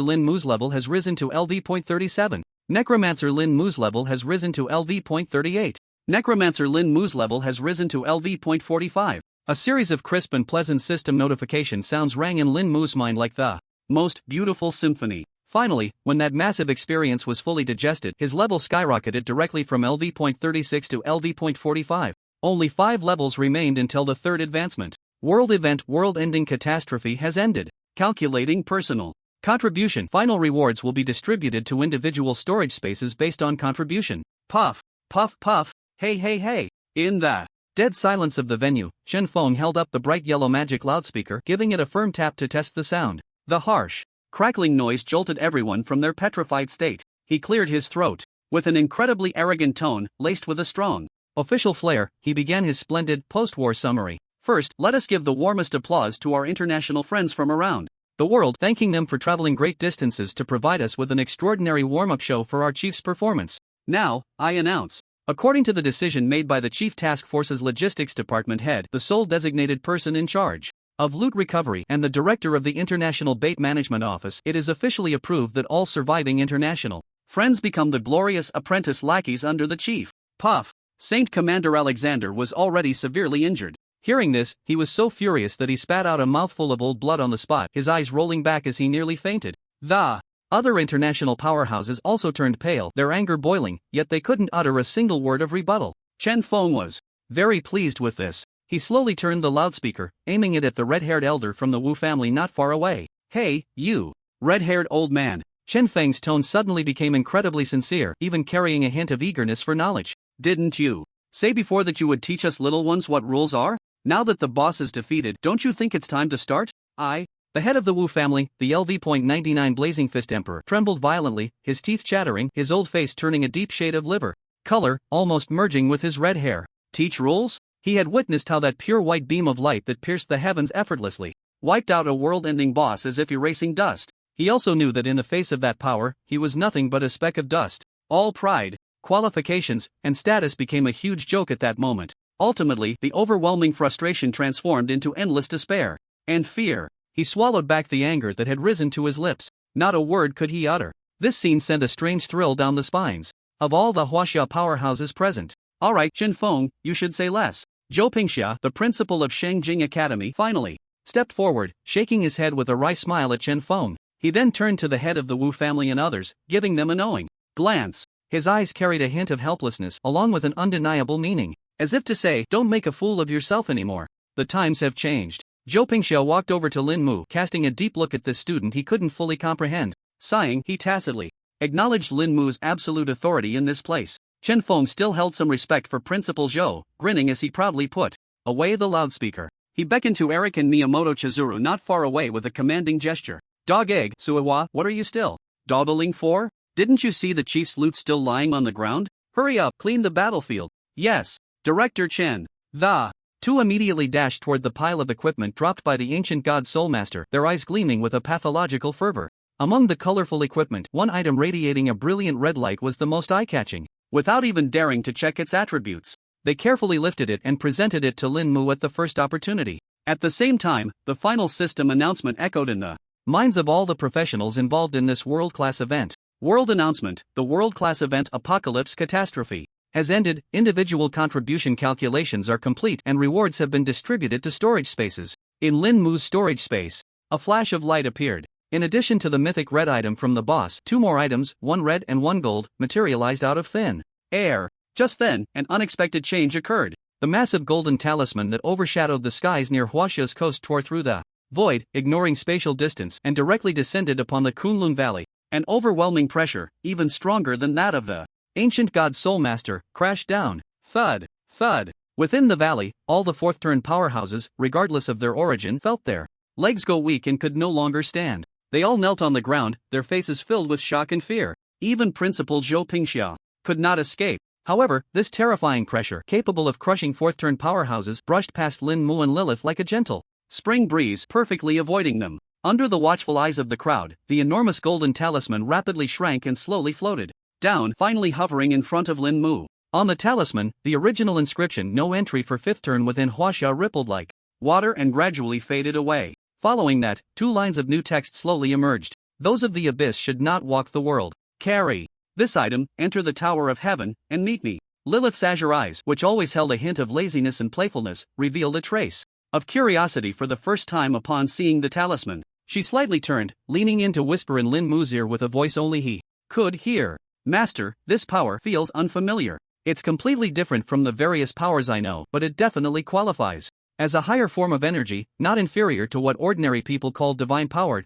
Lin Mu's level has risen to LV.37. Necromancer Lin Mu's level has risen to LV.38. Necromancer Lin Mu's level has risen to LV.45. A series of crisp and pleasant system notification sounds rang in Lin Mu's mind like the most beautiful symphony. Finally, when that massive experience was fully digested, his level skyrocketed directly from LV.36 to LV.45. Only 5 levels remained until the third advancement. World event world-ending catastrophe has ended. Calculating personal contribution. Final rewards will be distributed to individual storage spaces based on contribution. Puff, puff, puff, hey, hey, hey. In the dead silence of the venue, Chen Feng held up the bright yellow magic loudspeaker, giving it a firm tap to test the sound. The harsh, crackling noise jolted everyone from their petrified state. He cleared his throat. With an incredibly arrogant tone, laced with a strong official flair, he began his splendid post-war summary. First, let us give the warmest applause to our international friends from around the world, thanking them for traveling great distances to provide us with an extraordinary warm-up show for our chief's performance. Now, I announce, according to the decision made by the Chief Task Force's Logistics Department head, the sole designated person in charge of loot recovery and the director of the International Bait Management Office, it is officially approved that all surviving international friends become the glorious apprentice lackeys under the chief. Puff. Saint Commander Alexander was already severely injured. Hearing this, he was so furious that he spat out a mouthful of old blood on the spot, his eyes rolling back as he nearly fainted. The other international powerhouses also turned pale, their anger boiling, yet they couldn't utter a single word of rebuttal. Chen Feng was very pleased with this. He slowly turned the loudspeaker, aiming it at the red-haired elder from the Wu family not far away. Hey, you red-haired old man. Chen Feng's tone suddenly became incredibly sincere, even carrying a hint of eagerness for knowledge. Didn't you say before that you would teach us little ones what rules are? Now that the boss is defeated, don't you think it's time to start? The head of the Wu family, the LV.99 Blazing Fist Emperor, trembled violently, his teeth chattering, his old face turning a deep shade of liver color, almost merging with his red hair. Teach rules? He had witnessed how that pure white beam of light that pierced the heavens effortlessly wiped out a world-ending boss as if erasing dust. He also knew that in the face of that power, he was nothing but a speck of dust. All pride, qualifications, and status became a huge joke at that moment. Ultimately, the overwhelming frustration transformed into endless despair and fear. He swallowed back the anger that had risen to his lips. Not a word could he utter. This scene sent a strange thrill down the spines of all the Huaxia powerhouses present. Alright, Chen Feng, you should say less. Zhou Pingxia, the principal of Shengjing Academy, finally stepped forward, shaking his head with a wry smile at Chen Feng. He then turned to the head of the Wu family and others, giving them a knowing glance. His eyes carried a hint of helplessness along with an undeniable meaning, as if to say, don't make a fool of yourself anymore. The times have changed. Zhou Pingxia walked over to Lin Mu, casting a deep look at this student he couldn't fully comprehend. Sighing, he tacitly acknowledged Lin Mu's absolute authority in this place. Chen Feng still held some respect for Principal Zhou, grinning as he proudly put away the loudspeaker. He beckoned to Eric and Miyamoto Chizuru not far away with a commanding gesture. Dog Egg, Suiwa, what are you still dawdling for? Didn't you see the chief's loot still lying on the ground? Hurry up, clean the battlefield. Yes, Director Chen. The two immediately dashed toward the pile of equipment dropped by the ancient god Soulmaster, their eyes gleaming with a pathological fervor. Among the colorful equipment, one item radiating a brilliant red light was the most eye-catching. without even daring to check its attributes. They carefully lifted it and presented it to Lin Mu at the first opportunity. At the same time, the final system announcement echoed in the minds of all the professionals involved in this world-class event. World announcement: the world-class event Apocalypse Catastrophe has ended, individual contribution calculations are complete and rewards have been distributed to storage spaces. In Lin Mu's storage space, a flash of light appeared. In addition to the mythic red item from the boss, 2 more items, 1 red and 1 gold, materialized out of thin air. Just then, an unexpected change occurred. The massive golden talisman that overshadowed the skies near Huaxia's coast tore through the void, ignoring spatial distance, and directly descended upon the Kunlun Valley. An overwhelming pressure, even stronger than that of the ancient god Soulmaster, crashed down. Thud, thud. Within the valley, all the fourth-turn powerhouses, regardless of their origin, felt their legs go weak and could no longer stand. They all knelt on the ground, their faces filled with shock and fear. Even Principal Zhou Pingxia could not escape. However, this terrifying pressure, capable of crushing fourth-turn powerhouses, brushed past Lin Mu and Lilith like a gentle spring breeze, perfectly avoiding them. Under the watchful eyes of the crowd, the enormous golden talisman rapidly shrank and slowly floated down, finally hovering in front of Lin Mu. On the talisman, the original inscription "No entry for fifth turn" within Huaxia rippled like water and gradually faded away. Following that, 2 lines of new text slowly emerged. Those of the abyss should not walk the world. Carry this item, enter the Tower of Heaven, and meet me. Lilith's azure eyes, which always held a hint of laziness and playfulness, revealed a trace of curiosity for the first time upon seeing the talisman. She slightly turned, leaning in to whisper in Lin Mu's ear with a voice only he could hear. Master, this power feels unfamiliar. It's completely different from the various powers I know, but it definitely qualifies as a higher form of energy, not inferior to what ordinary people call divine power.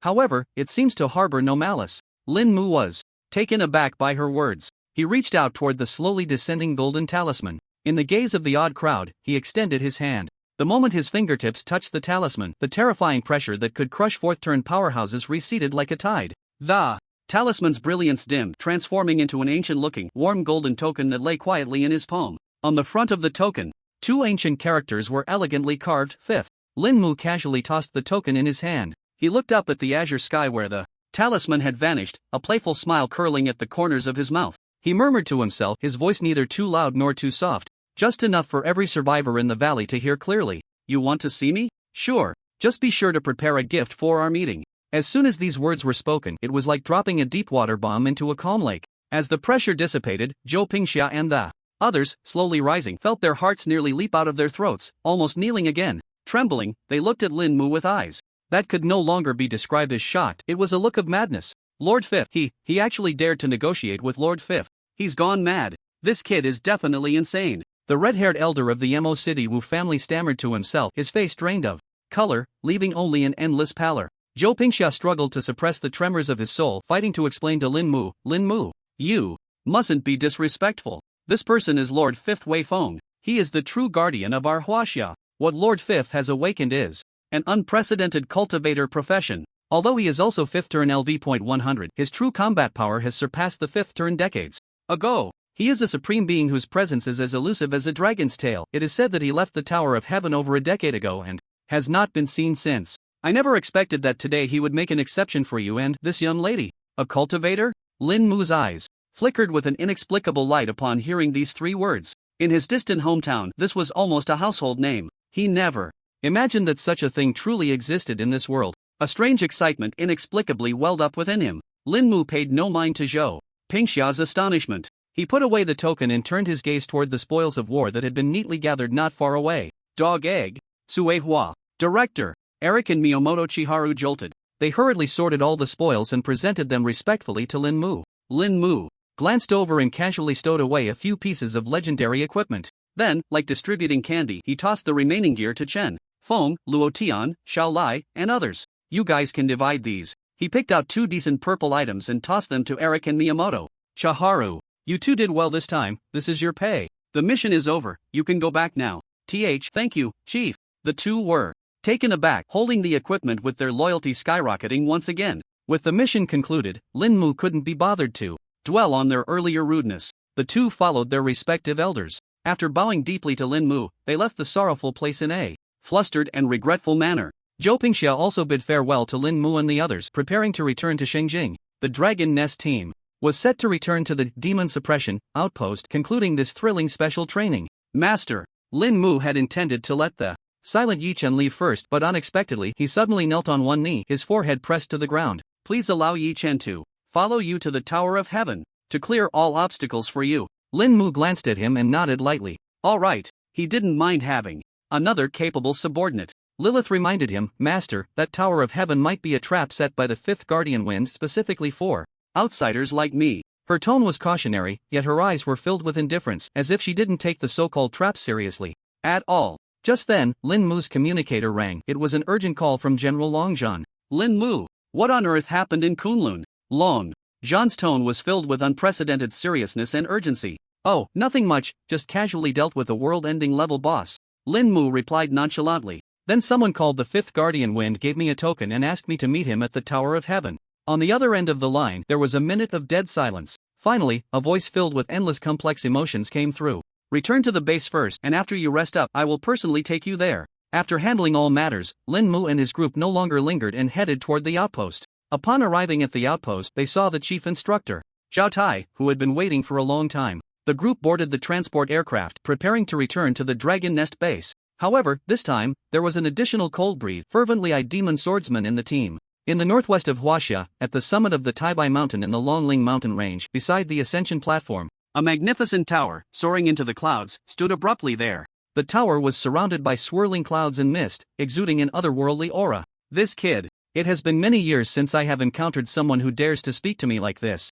However, it seems to harbor no malice. Lin Mu was taken aback by her words. He reached out toward the slowly descending golden talisman. In the gaze of the odd crowd, he extended his hand. The moment his fingertips touched the talisman, the terrifying pressure that could crush fourth-turn powerhouses receded like a tide. The talisman's brilliance dimmed, transforming into an ancient-looking, warm golden token that lay quietly in his palm. On the front of the token, 2 ancient characters were elegantly carved. Fifth. Lin Mu casually tossed the token in his hand. He looked up at the azure sky where the talisman had vanished, a playful smile curling at the corners of his mouth. He murmured to himself, his voice neither too loud nor too soft, just enough for every survivor in the valley to hear clearly. You want to see me? Sure. Just be sure to prepare a gift for our meeting. As soon as these words were spoken, it was like dropping a deep water bomb into a calm lake. As the pressure dissipated, Zhou Pingxia and the others, slowly rising, felt their hearts nearly leap out of their throats, almost kneeling again. Trembling, they looked at Lin Mu with eyes that could no longer be described as shocked. It was a look of madness. Lord Fifth, he actually dared to negotiate with Lord Fifth. He's gone mad. This kid is definitely insane. The red-haired elder of the Mo City Wu family stammered to himself, his face drained of color, leaving only an endless pallor. Zhou Pingxia struggled to suppress the tremors of his soul, fighting to explain to Lin Mu, you mustn't be disrespectful. This person is Lord Fifth Wei Feng. He is the true guardian of our Huaxia. What Lord Fifth has awakened is an unprecedented cultivator profession. Although he is also 5th turn LV.100, his true combat power has surpassed the 5th turn decades ago. He is a supreme being whose presence is as elusive as a dragon's tail. It is said that he left the Tower of Heaven over a decade ago and has not been seen since. I never expected that today he would make an exception for you and this young lady. A cultivator? Lin Mu's eyes flickered with an inexplicable light upon hearing these 3 words. In his distant hometown, this was almost a household name. He never imagined that such a thing truly existed in this world. A strange excitement inexplicably welled up within him. Lin Mu paid no mind to Zhou Pingxia's astonishment. He put away the token and turned his gaze toward the spoils of war that had been neatly gathered not far away. Dog egg. Suehua. Director. Eric and Miyamoto Chiharu jolted. They hurriedly sorted all the spoils and presented them respectfully to Lin Mu. Lin Mu glanced over and casually stowed away a few pieces of legendary equipment. Then, like distributing candy, he tossed the remaining gear to Chen Feng, Luo Tian, Xiao Lai, and others. You guys can divide these. He picked out 2 decent purple items and tossed them to Eric and Miyamoto. Chiharu, you 2 did well this time. This is your pay. The mission is over. You can go back now. Thank you, Chief. The 2 were taken aback, holding the equipment with their loyalty skyrocketing once again. With the mission concluded, Lin Mu couldn't be bothered to dwell on their earlier rudeness. The 2 followed their respective elders. After bowing deeply to Lin Mu, they left the sorrowful place in a flustered and regretful manner. Zhou Pingxia also bid farewell to Lin Mu and the others, preparing to return to Shengjing. The Dragon Nest team was set to return to the Demon Suppression Outpost, concluding this thrilling special training. Master, Lin Mu had intended to let the silent Yi-Chen leave first, but unexpectedly he suddenly knelt on one knee, his forehead pressed to the ground. Please allow Yi-Chen to follow you to the Tower of Heaven, to clear all obstacles for you. Lin Mu glanced at him and nodded lightly. All right, he didn't mind having another capable subordinate. Lilith reminded him, Master, that Tower of Heaven might be a trap set by the Fifth Guardian Wind specifically for outsiders like me. Her tone was cautionary, yet her eyes were filled with indifference, as if she didn't take the so-called trap seriously at all. Just then, Lin Mu's communicator rang. It was an urgent call from General Long Zhan. Lin Mu, what on earth happened in Kunlun? Long Zhan's tone was filled with unprecedented seriousness and urgency. Oh, nothing much, just casually dealt with a world-ending level boss. Lin Mu replied nonchalantly. Then someone called the Fifth Guardian Wind, gave me a token and asked me to meet him at the Tower of Heaven. On the other end of the line, there was a minute of dead silence. Finally, a voice filled with endless complex emotions came through. Return to the base first, and after you rest up, I will personally take you there. After handling all matters, Lin Mu and his group no longer lingered and headed toward the outpost. Upon arriving at the outpost, they saw the chief instructor, Zhao Tai, who had been waiting for a long time. The group boarded the transport aircraft, preparing to return to the Dragon Nest base. However, this time, there was an additional cold-breathed, fervently-eyed demon swordsman in the team. In the northwest of Huaxia, at the summit of the Taibai Mountain in the Longling mountain range, beside the ascension platform, a magnificent tower, soaring into the clouds, stood abruptly there. The tower was surrounded by swirling clouds and mist, exuding an otherworldly aura. This kid. It has been many years since I have encountered someone who dares to speak to me like this.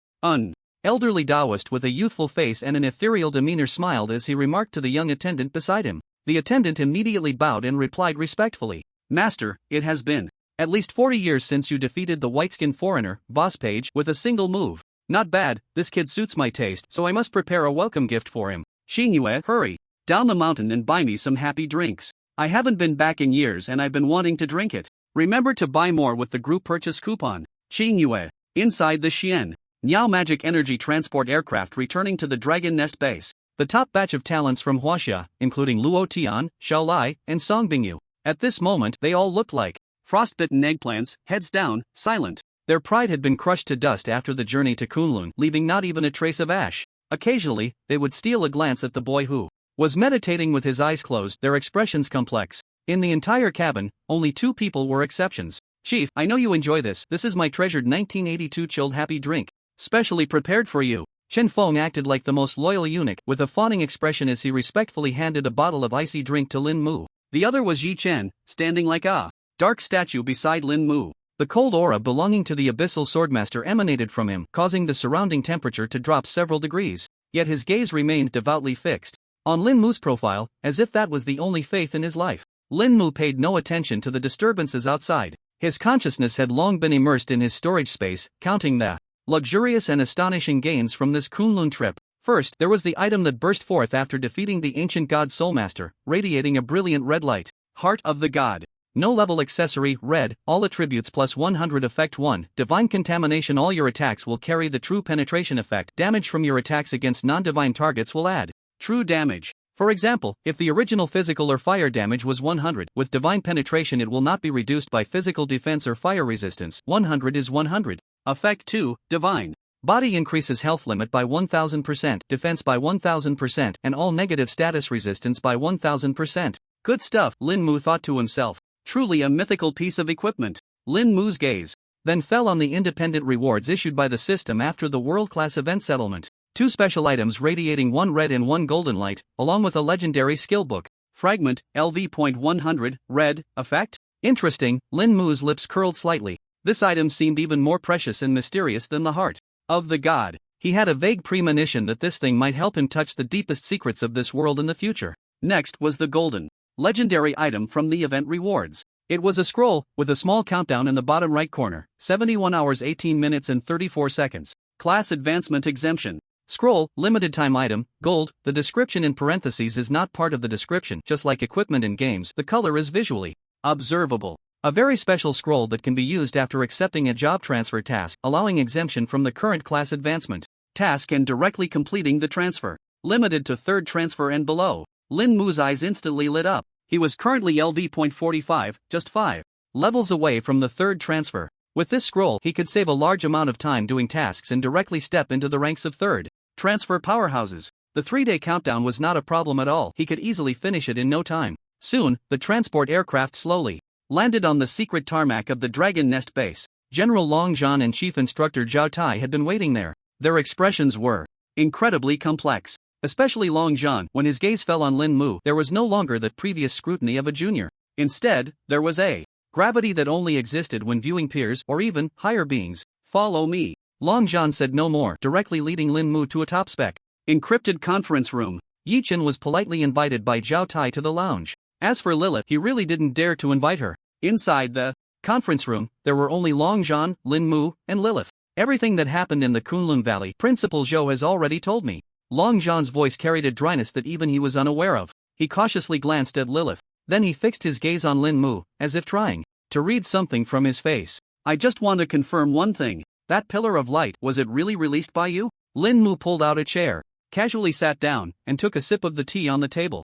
Elderly Taoist with a youthful face and an ethereal demeanor smiled as he remarked to the young attendant beside him. The attendant immediately bowed and replied respectfully, Master, it has been at least 40 years since you defeated the white-skinned foreigner, Boss Page, with a single move. Not bad, this kid suits my taste, so I must prepare a welcome gift for him. Xingyue, hurry down the mountain and buy me some happy drinks. I haven't been back in years and I've been wanting to drink it. Remember to buy more with the group purchase coupon. Xingyue. Inside the Xian Niao Magic Energy Transport Aircraft returning to the Dragon Nest base. The top batch of talents from Huaxia, including Luo Tian, Xiao Lai, and Song Bingyu. At this moment, they all looked like frostbitten eggplants, heads down, silent. Their pride had been crushed to dust after the journey to Kunlun, leaving not even a trace of ash. Occasionally, they would steal a glance at the boy who was meditating with his eyes closed, their expressions complex. In the entire cabin, only 2 people were exceptions. Chief, I know you enjoy this. This is my treasured 1982 chilled happy drink, specially prepared for you. Chen Feng acted like the most loyal eunuch, with a fawning expression as he respectfully handed a bottle of icy drink to Lin Mu. The other was Yi Chen, standing like a dark statue beside Lin Mu. The cold aura belonging to the abyssal swordmaster emanated from him, causing the surrounding temperature to drop several degrees. Yet his gaze remained devoutly fixed on Lin Mu's profile, as if that was the only faith in his life. Lin Mu paid no attention to the disturbances outside. His consciousness had long been immersed in his storage space, counting the luxurious and astonishing gains from this Kunlun trip. First, there was the item that burst forth after defeating the ancient god Soulmaster, radiating a brilliant red light. Heart of the God. No level accessory, red, all attributes plus 100 effect 1, divine contamination. All your attacks will carry the true penetration effect. Damage from your attacks against non-divine targets will add true damage. For example, if the original physical or fire damage was 100, with divine penetration it will not be reduced by physical defense or fire resistance. 100 is 100. Effect 2, divine. Body increases health limit by 1000%, defense by 1000%, and all negative status resistance by 1000%. Good stuff, Lin Mu thought to himself. Truly a mythical piece of equipment. Lin Mu's gaze then fell on the independent rewards issued by the system after the world-class event settlement. 2 special items radiating 1 red and 1 golden light, along with a legendary skill book. Fragment, LV.100, red, effect? Interesting, Lin Mu's lips curled slightly. This item seemed even more precious and mysterious than the heart of the god. He had a vague premonition that this thing might help him touch the deepest secrets of this world in the future. Next was the golden, legendary item from the event rewards. It was a scroll, with a small countdown in the bottom right corner, 71 hours 18 minutes and 34 seconds. Class Advancement Exemption. Scroll, limited time item, gold. The description in parentheses is not part of the description. Just like equipment in games, the color is visually observable. A very special scroll that can be used after accepting a job transfer task, allowing exemption from the current class advancement task and directly completing the transfer. Limited to 3rd transfer and below. Lin Mu's eyes instantly lit up. He was currently LV.45, just 5 levels away from the 3rd transfer. With this scroll, he could save a large amount of time doing tasks and directly step into the ranks of third transfer powerhouses. The 3-day countdown was not a problem at all, he could easily finish it in no time. Soon, the transport aircraft slowly landed on the secret tarmac of the Dragon Nest base. General Long Zhan and Chief Instructor Zhao Tai had been waiting there. Their expressions were incredibly complex. Especially Long Zhan. When his gaze fell on Lin Mu, there was no longer that previous scrutiny of a junior. Instead, there was a gravity that only existed when viewing peers or even higher beings. Follow me. Long Zhan said no more, directly leading Lin Mu to a top-spec encrypted conference room. Yi Chen was politely invited by Zhao Tai to the lounge. As for Lilith, he really didn't dare to invite her. Inside the conference room, there were only Long Zhan, Lin Mu, and Lilith. Everything that happened in the Kunlun Valley, Principal Zhou has already told me. Long Zhan's voice carried a dryness that even he was unaware of. He cautiously glanced at Lilith. Then he fixed his gaze on Lin Mu, as if trying to read something from his face. I just want to confirm one thing. That pillar of light, was it really released by you? Lin Mu pulled out a chair, casually sat down, and took a sip of the tea on the table.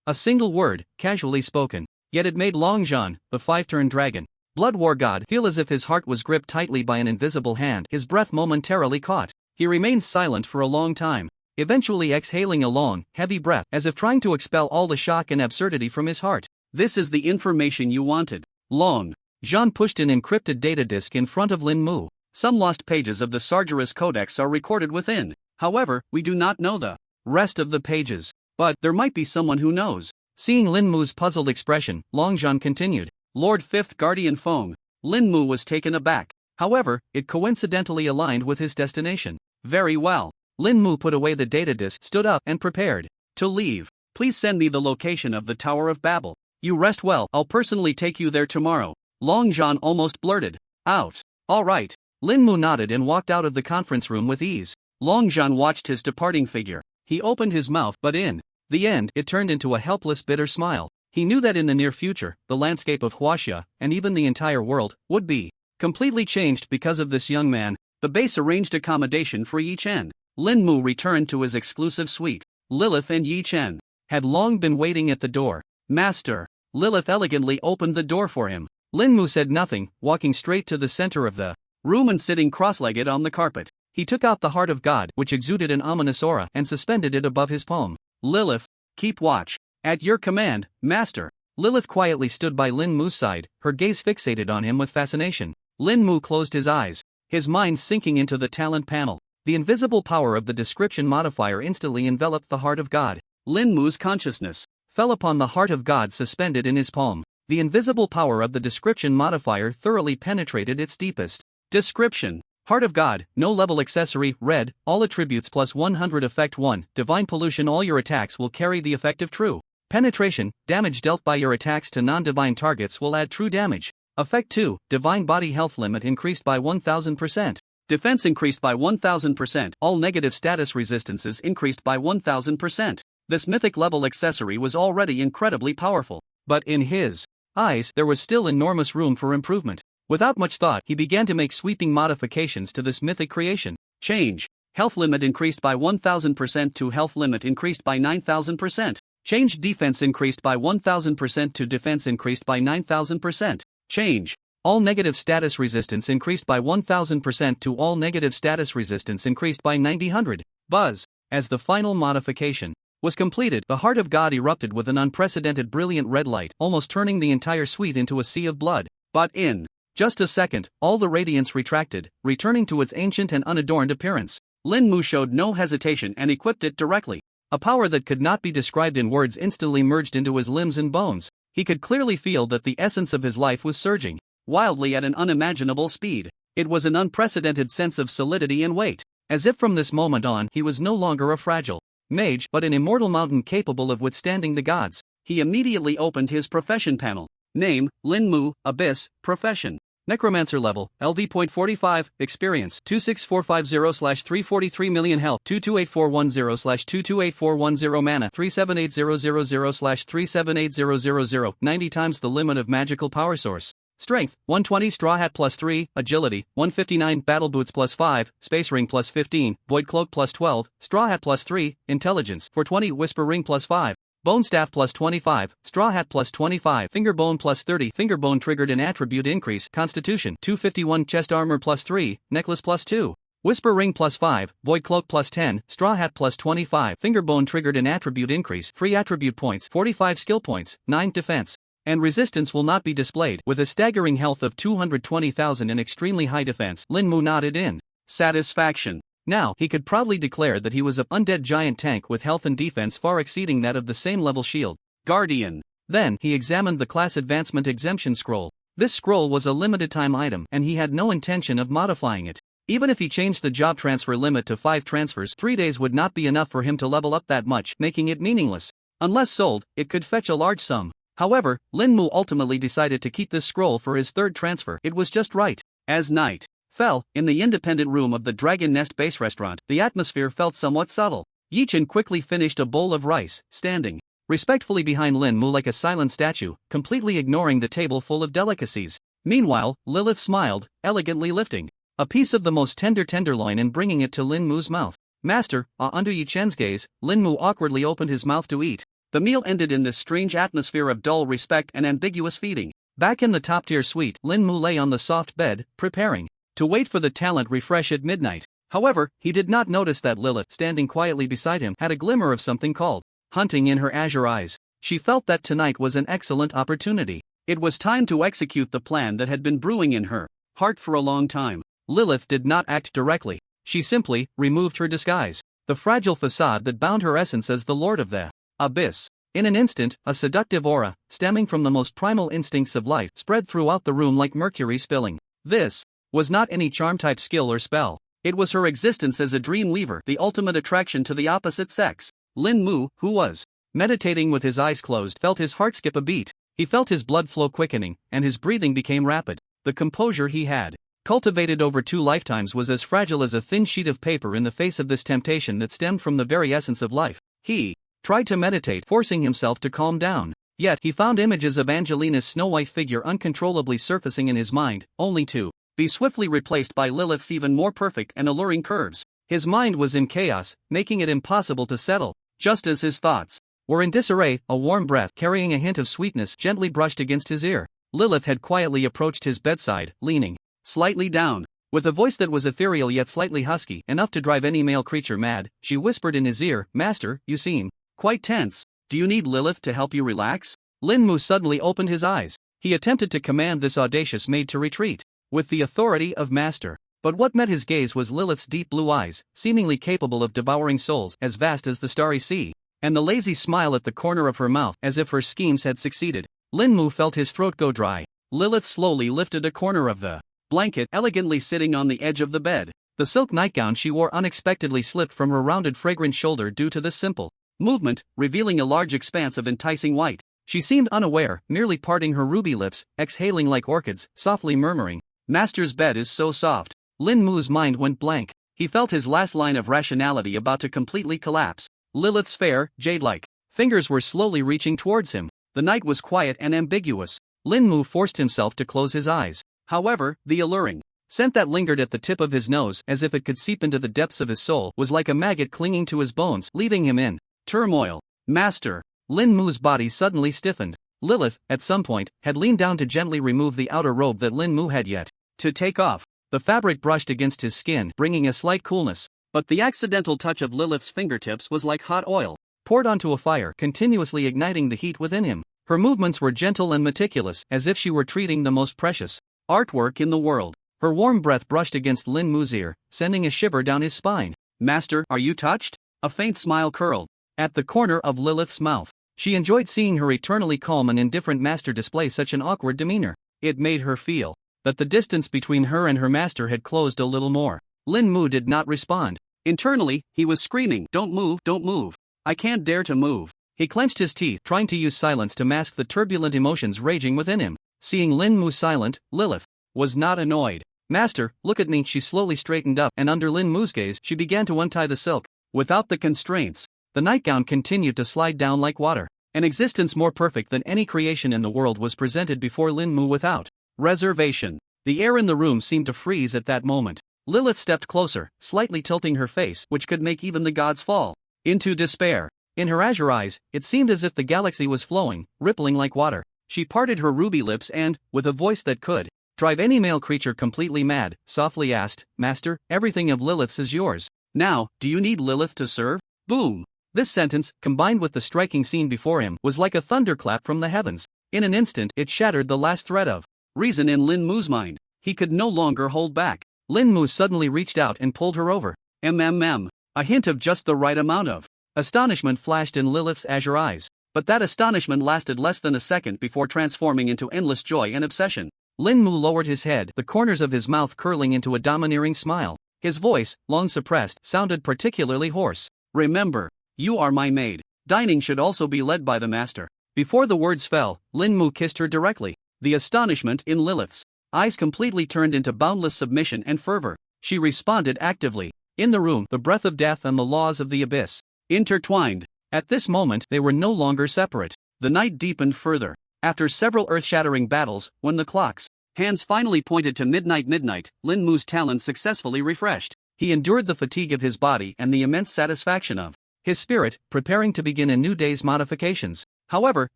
A single word, casually spoken. Yet it made Long Zhan, the 5-turn dragon, Blood War God, feel as if his heart was gripped tightly by an invisible hand. His breath momentarily caught. He remained silent for a long time, eventually exhaling a long, heavy breath, as if trying to expel all the shock and absurdity from his heart. This is the information you wanted. Long Zhan pushed an encrypted data disk in front of Lin Mu. Some lost pages of the Sargeras Codex are recorded within. However, we do not know the rest of the pages. But there might be someone who knows. Seeing Lin Mu's puzzled expression, Long Zhan continued. Lord 5th Guardian Feng. Lin Mu was taken aback. However, it coincidentally aligned with his destination. Very well. Lin Mu put away the data disk, stood up, and prepared to leave. Please send me the location of the Tower of Babel. You rest well, I'll personally take you there tomorrow. Long Zhan almost blurted out. All right. Lin Mu nodded and walked out of the conference room with ease. Long Zhan watched his departing figure. He opened his mouth, but in the end, it turned into a helpless, bitter smile. He knew that in the near future, the landscape of Huaxia, and even the entire world, would be completely changed because of this young man. The base arranged accommodation for Yi Chen. Lin Mu returned to his exclusive suite. Lilith and Yi Chen had long been waiting at the door. Master. Lilith elegantly opened the door for him. Lin Mu said nothing, walking straight to the center of the room and sitting cross-legged on the carpet. He took out the Heart of God, which exuded an ominous aura, and suspended it above his palm. Lilith, keep watch. At your command, Master. Lilith quietly stood by Lin Mu's side, her gaze fixated on him with fascination. Lin Mu closed his eyes, his mind sinking into the talent panel. The invisible power of the description modifier instantly enveloped the Heart of God. Lin Mu's consciousness fell upon the Heart of God suspended in his palm. The invisible power of the description modifier thoroughly penetrated its deepest description. Heart of God, no level accessory, red, all attributes plus 100 effect 1, divine pollution. All your attacks will carry the effect of true penetration. Damage dealt by your attacks to non-divine targets will add true damage. Effect 2, divine body health limit increased by 1000%. Defense increased by 1000%. All negative status resistances increased by 1000%. This mythic level accessory was already incredibly powerful. But in his eyes, there was still enormous room for improvement. Without much thought, he began to make sweeping modifications to this mythic creation. Change. Health limit increased by 1000% to health limit increased by 9000%. Change. Defense increased by 1000% to defense increased by 9000%. Change. All negative status resistance increased by 1000% to all negative status resistance increased by 9000. Buzz. As the final modification was completed, the Heart of God erupted with an unprecedented brilliant red light, almost turning the entire suite into a sea of blood. But in just a second, all the radiance retracted, returning to its ancient and unadorned appearance. Lin Mu showed no hesitation and equipped it directly. A power that could not be described in words instantly merged into his limbs and bones. He could clearly feel that the essence of his life was surging wildly at an unimaginable speed. It was an unprecedented sense of solidity and weight, as if from this moment on he was no longer a fragile mage but an immortal mountain capable of withstanding the gods. He immediately opened his profession panel. Name, Lin Mu, Abyss, Profession. Necromancer level, LV.45, Experience, 26450/343 million health, 228410/228410 mana, 378000/378000, 90 times the limit of magical power source. Strength, 120 Straw Hat plus 3, Agility, 159 Battle Boots plus 5, Space Ring plus 15, Void Cloak plus 12, Straw Hat plus 3, Intelligence, 420 Whisper Ring plus 5. Bone staff plus 25, straw hat plus 25, finger bone plus 30, finger bone triggered an attribute increase, constitution 251, chest armor plus 3, necklace plus 2. Whisper ring plus 5, void cloak plus 10, straw hat plus 25, finger bone triggered an attribute increase, free attribute points, 45 skill points, 9 defense. And resistance will not be displayed. With a staggering health of 220,000 and extremely high defense, Lin Mu nodded in satisfaction. Now, he could proudly declare that he was an undead giant tank with health and defense far exceeding that of the same level shield Guardian. Then, he examined the class advancement exemption scroll. This scroll was a limited time item, and he had no intention of modifying it. Even if he changed the job transfer limit to 5 transfers, 3 days would not be enough for him to level up that much, making it meaningless. Unless sold, it could fetch a large sum. However, Lin Mu ultimately decided to keep this scroll for his 3rd transfer. It was just right. As night fell, in the independent room of the Dragon Nest Base restaurant, the atmosphere felt somewhat subtle. Yi Chen quickly finished a bowl of rice, standing respectfully behind Lin Mu like a silent statue, completely ignoring the table full of delicacies. Meanwhile, Lilith smiled, elegantly lifting a piece of the most tender tenderloin and bringing it to Lin Mu's mouth. Master, under Yi Chen's gaze, Lin Mu awkwardly opened his mouth to eat. The meal ended in this strange atmosphere of dull respect and ambiguous feeding. Back in the top-tier suite, Lin Mu lay on the soft bed, preparing to wait for the talent refresh at midnight. However, he did not notice that Lilith, standing quietly beside him, had a glimmer of something called hunting in her azure eyes. She felt that tonight was an excellent opportunity. It was time to execute the plan that had been brewing in her heart for a long time. Lilith did not act directly. She simply removed her disguise, the fragile facade that bound her essence as the Lord of the Abyss. In an instant, a seductive aura, stemming from the most primal instincts of life, spread throughout the room like mercury spilling. This was not any charm-type skill or spell. It was her existence as a dream weaver, the ultimate attraction to the opposite sex. Lin Mu, who was meditating with his eyes closed, felt his heart skip a beat. He felt his blood flow quickening, and his breathing became rapid. The composure he had cultivated over 2 lifetimes was as fragile as a thin sheet of paper in the face of this temptation that stemmed from the very essence of life. He tried to meditate, forcing himself to calm down. Yet, he found images of Angelina's snow-white figure uncontrollably surfacing in his mind, only to be swiftly replaced by Lilith's even more perfect and alluring curves. His mind was in chaos, making it impossible to settle. Just as his thoughts were in disarray, a warm breath carrying a hint of sweetness gently brushed against his ear. Lilith had quietly approached his bedside, leaning slightly down. With a voice that was ethereal yet slightly husky, enough to drive any male creature mad, she whispered in his ear, "Master, you seem quite tense. Do you need Lilith to help you relax?" Lin Mu suddenly opened his eyes. He attempted to command this audacious maid to retreat with the authority of master. But what met his gaze was Lilith's deep blue eyes, seemingly capable of devouring souls as vast as the starry sea, and the lazy smile at the corner of her mouth as if her schemes had succeeded. Lin Mu felt his throat go dry. Lilith slowly lifted a corner of the blanket, elegantly sitting on the edge of the bed. The silk nightgown she wore unexpectedly slipped from her rounded fragrant shoulder due to this simple movement, revealing a large expanse of enticing white. She seemed unaware, merely parting her ruby lips, exhaling like orchids, softly murmuring, "Master's bed is so soft." Lin Mu's mind went blank. He felt his last line of rationality about to completely collapse. Lilith's fair, jade-like fingers were slowly reaching towards him. The night was quiet and ambiguous. Lin Mu forced himself to close his eyes. However, the alluring scent that lingered at the tip of his nose as if it could seep into the depths of his soul was like a maggot clinging to his bones, leaving him in turmoil. "Master." Lin Mu's body suddenly stiffened. Lilith, at some point, had leaned down to gently remove the outer robe that Lin Mu had yet to take off. The fabric brushed against his skin, bringing a slight coolness. But the accidental touch of Lilith's fingertips was like hot oil poured onto a fire, continuously igniting the heat within him. Her movements were gentle and meticulous, as if she were treating the most precious artwork in the world. Her warm breath brushed against Lin Mu's ear, sending a shiver down his spine. "Master, are you touched?" A faint smile curled at the corner of Lilith's mouth. She enjoyed seeing her eternally calm and indifferent master display such an awkward demeanor. It made her feel that the distance between her and her master had closed a little more. Lin Mu did not respond. Internally, he was screaming, "Don't move, don't move. I can't dare to move." He clenched his teeth, trying to use silence to mask the turbulent emotions raging within him. Seeing Lin Mu silent, Lilith was not annoyed. "Master, look at me." She slowly straightened up, and under Lin Mu's gaze, she began to untie the silk. Without the constraints, the nightgown continued to slide down like water. An existence more perfect than any creation in the world was presented before Lin Mu without reservation. The air in the room seemed to freeze at that moment. Lilith stepped closer, slightly tilting her face, which could make even the gods fall into despair. In her azure eyes, it seemed as if the galaxy was flowing, rippling like water. She parted her ruby lips and, with a voice that could drive any male creature completely mad, softly asked, "Master, everything of Lilith's is yours. Now, do you need Lilith to serve?" Boom! This sentence, combined with the striking scene before him, was like a thunderclap from the heavens. In an instant, it shattered the last thread of reason in Lin Mu's mind. He could no longer hold back. Lin Mu suddenly reached out and pulled her over. A hint of just the right amount of astonishment flashed in Lilith's azure eyes. But that astonishment lasted less than a second before transforming into endless joy and obsession. Lin Mu lowered his head, the corners of his mouth curling into a domineering smile. His voice, long suppressed, sounded particularly hoarse. "Remember, you are my maid. Dining should also be led by the master." Before the words fell, Lin Mu kissed her directly. The astonishment in Lilith's eyes completely turned into boundless submission and fervor. She responded actively. In the room, the breath of death and the laws of the abyss intertwined. At this moment, they were no longer separate. The night deepened further. After several earth-shattering battles, when the clock's hands finally pointed to midnight, Lin Mu's talents successfully refreshed. He endured the fatigue of his body and the immense satisfaction of his spirit, preparing to begin a new day's modifications. However,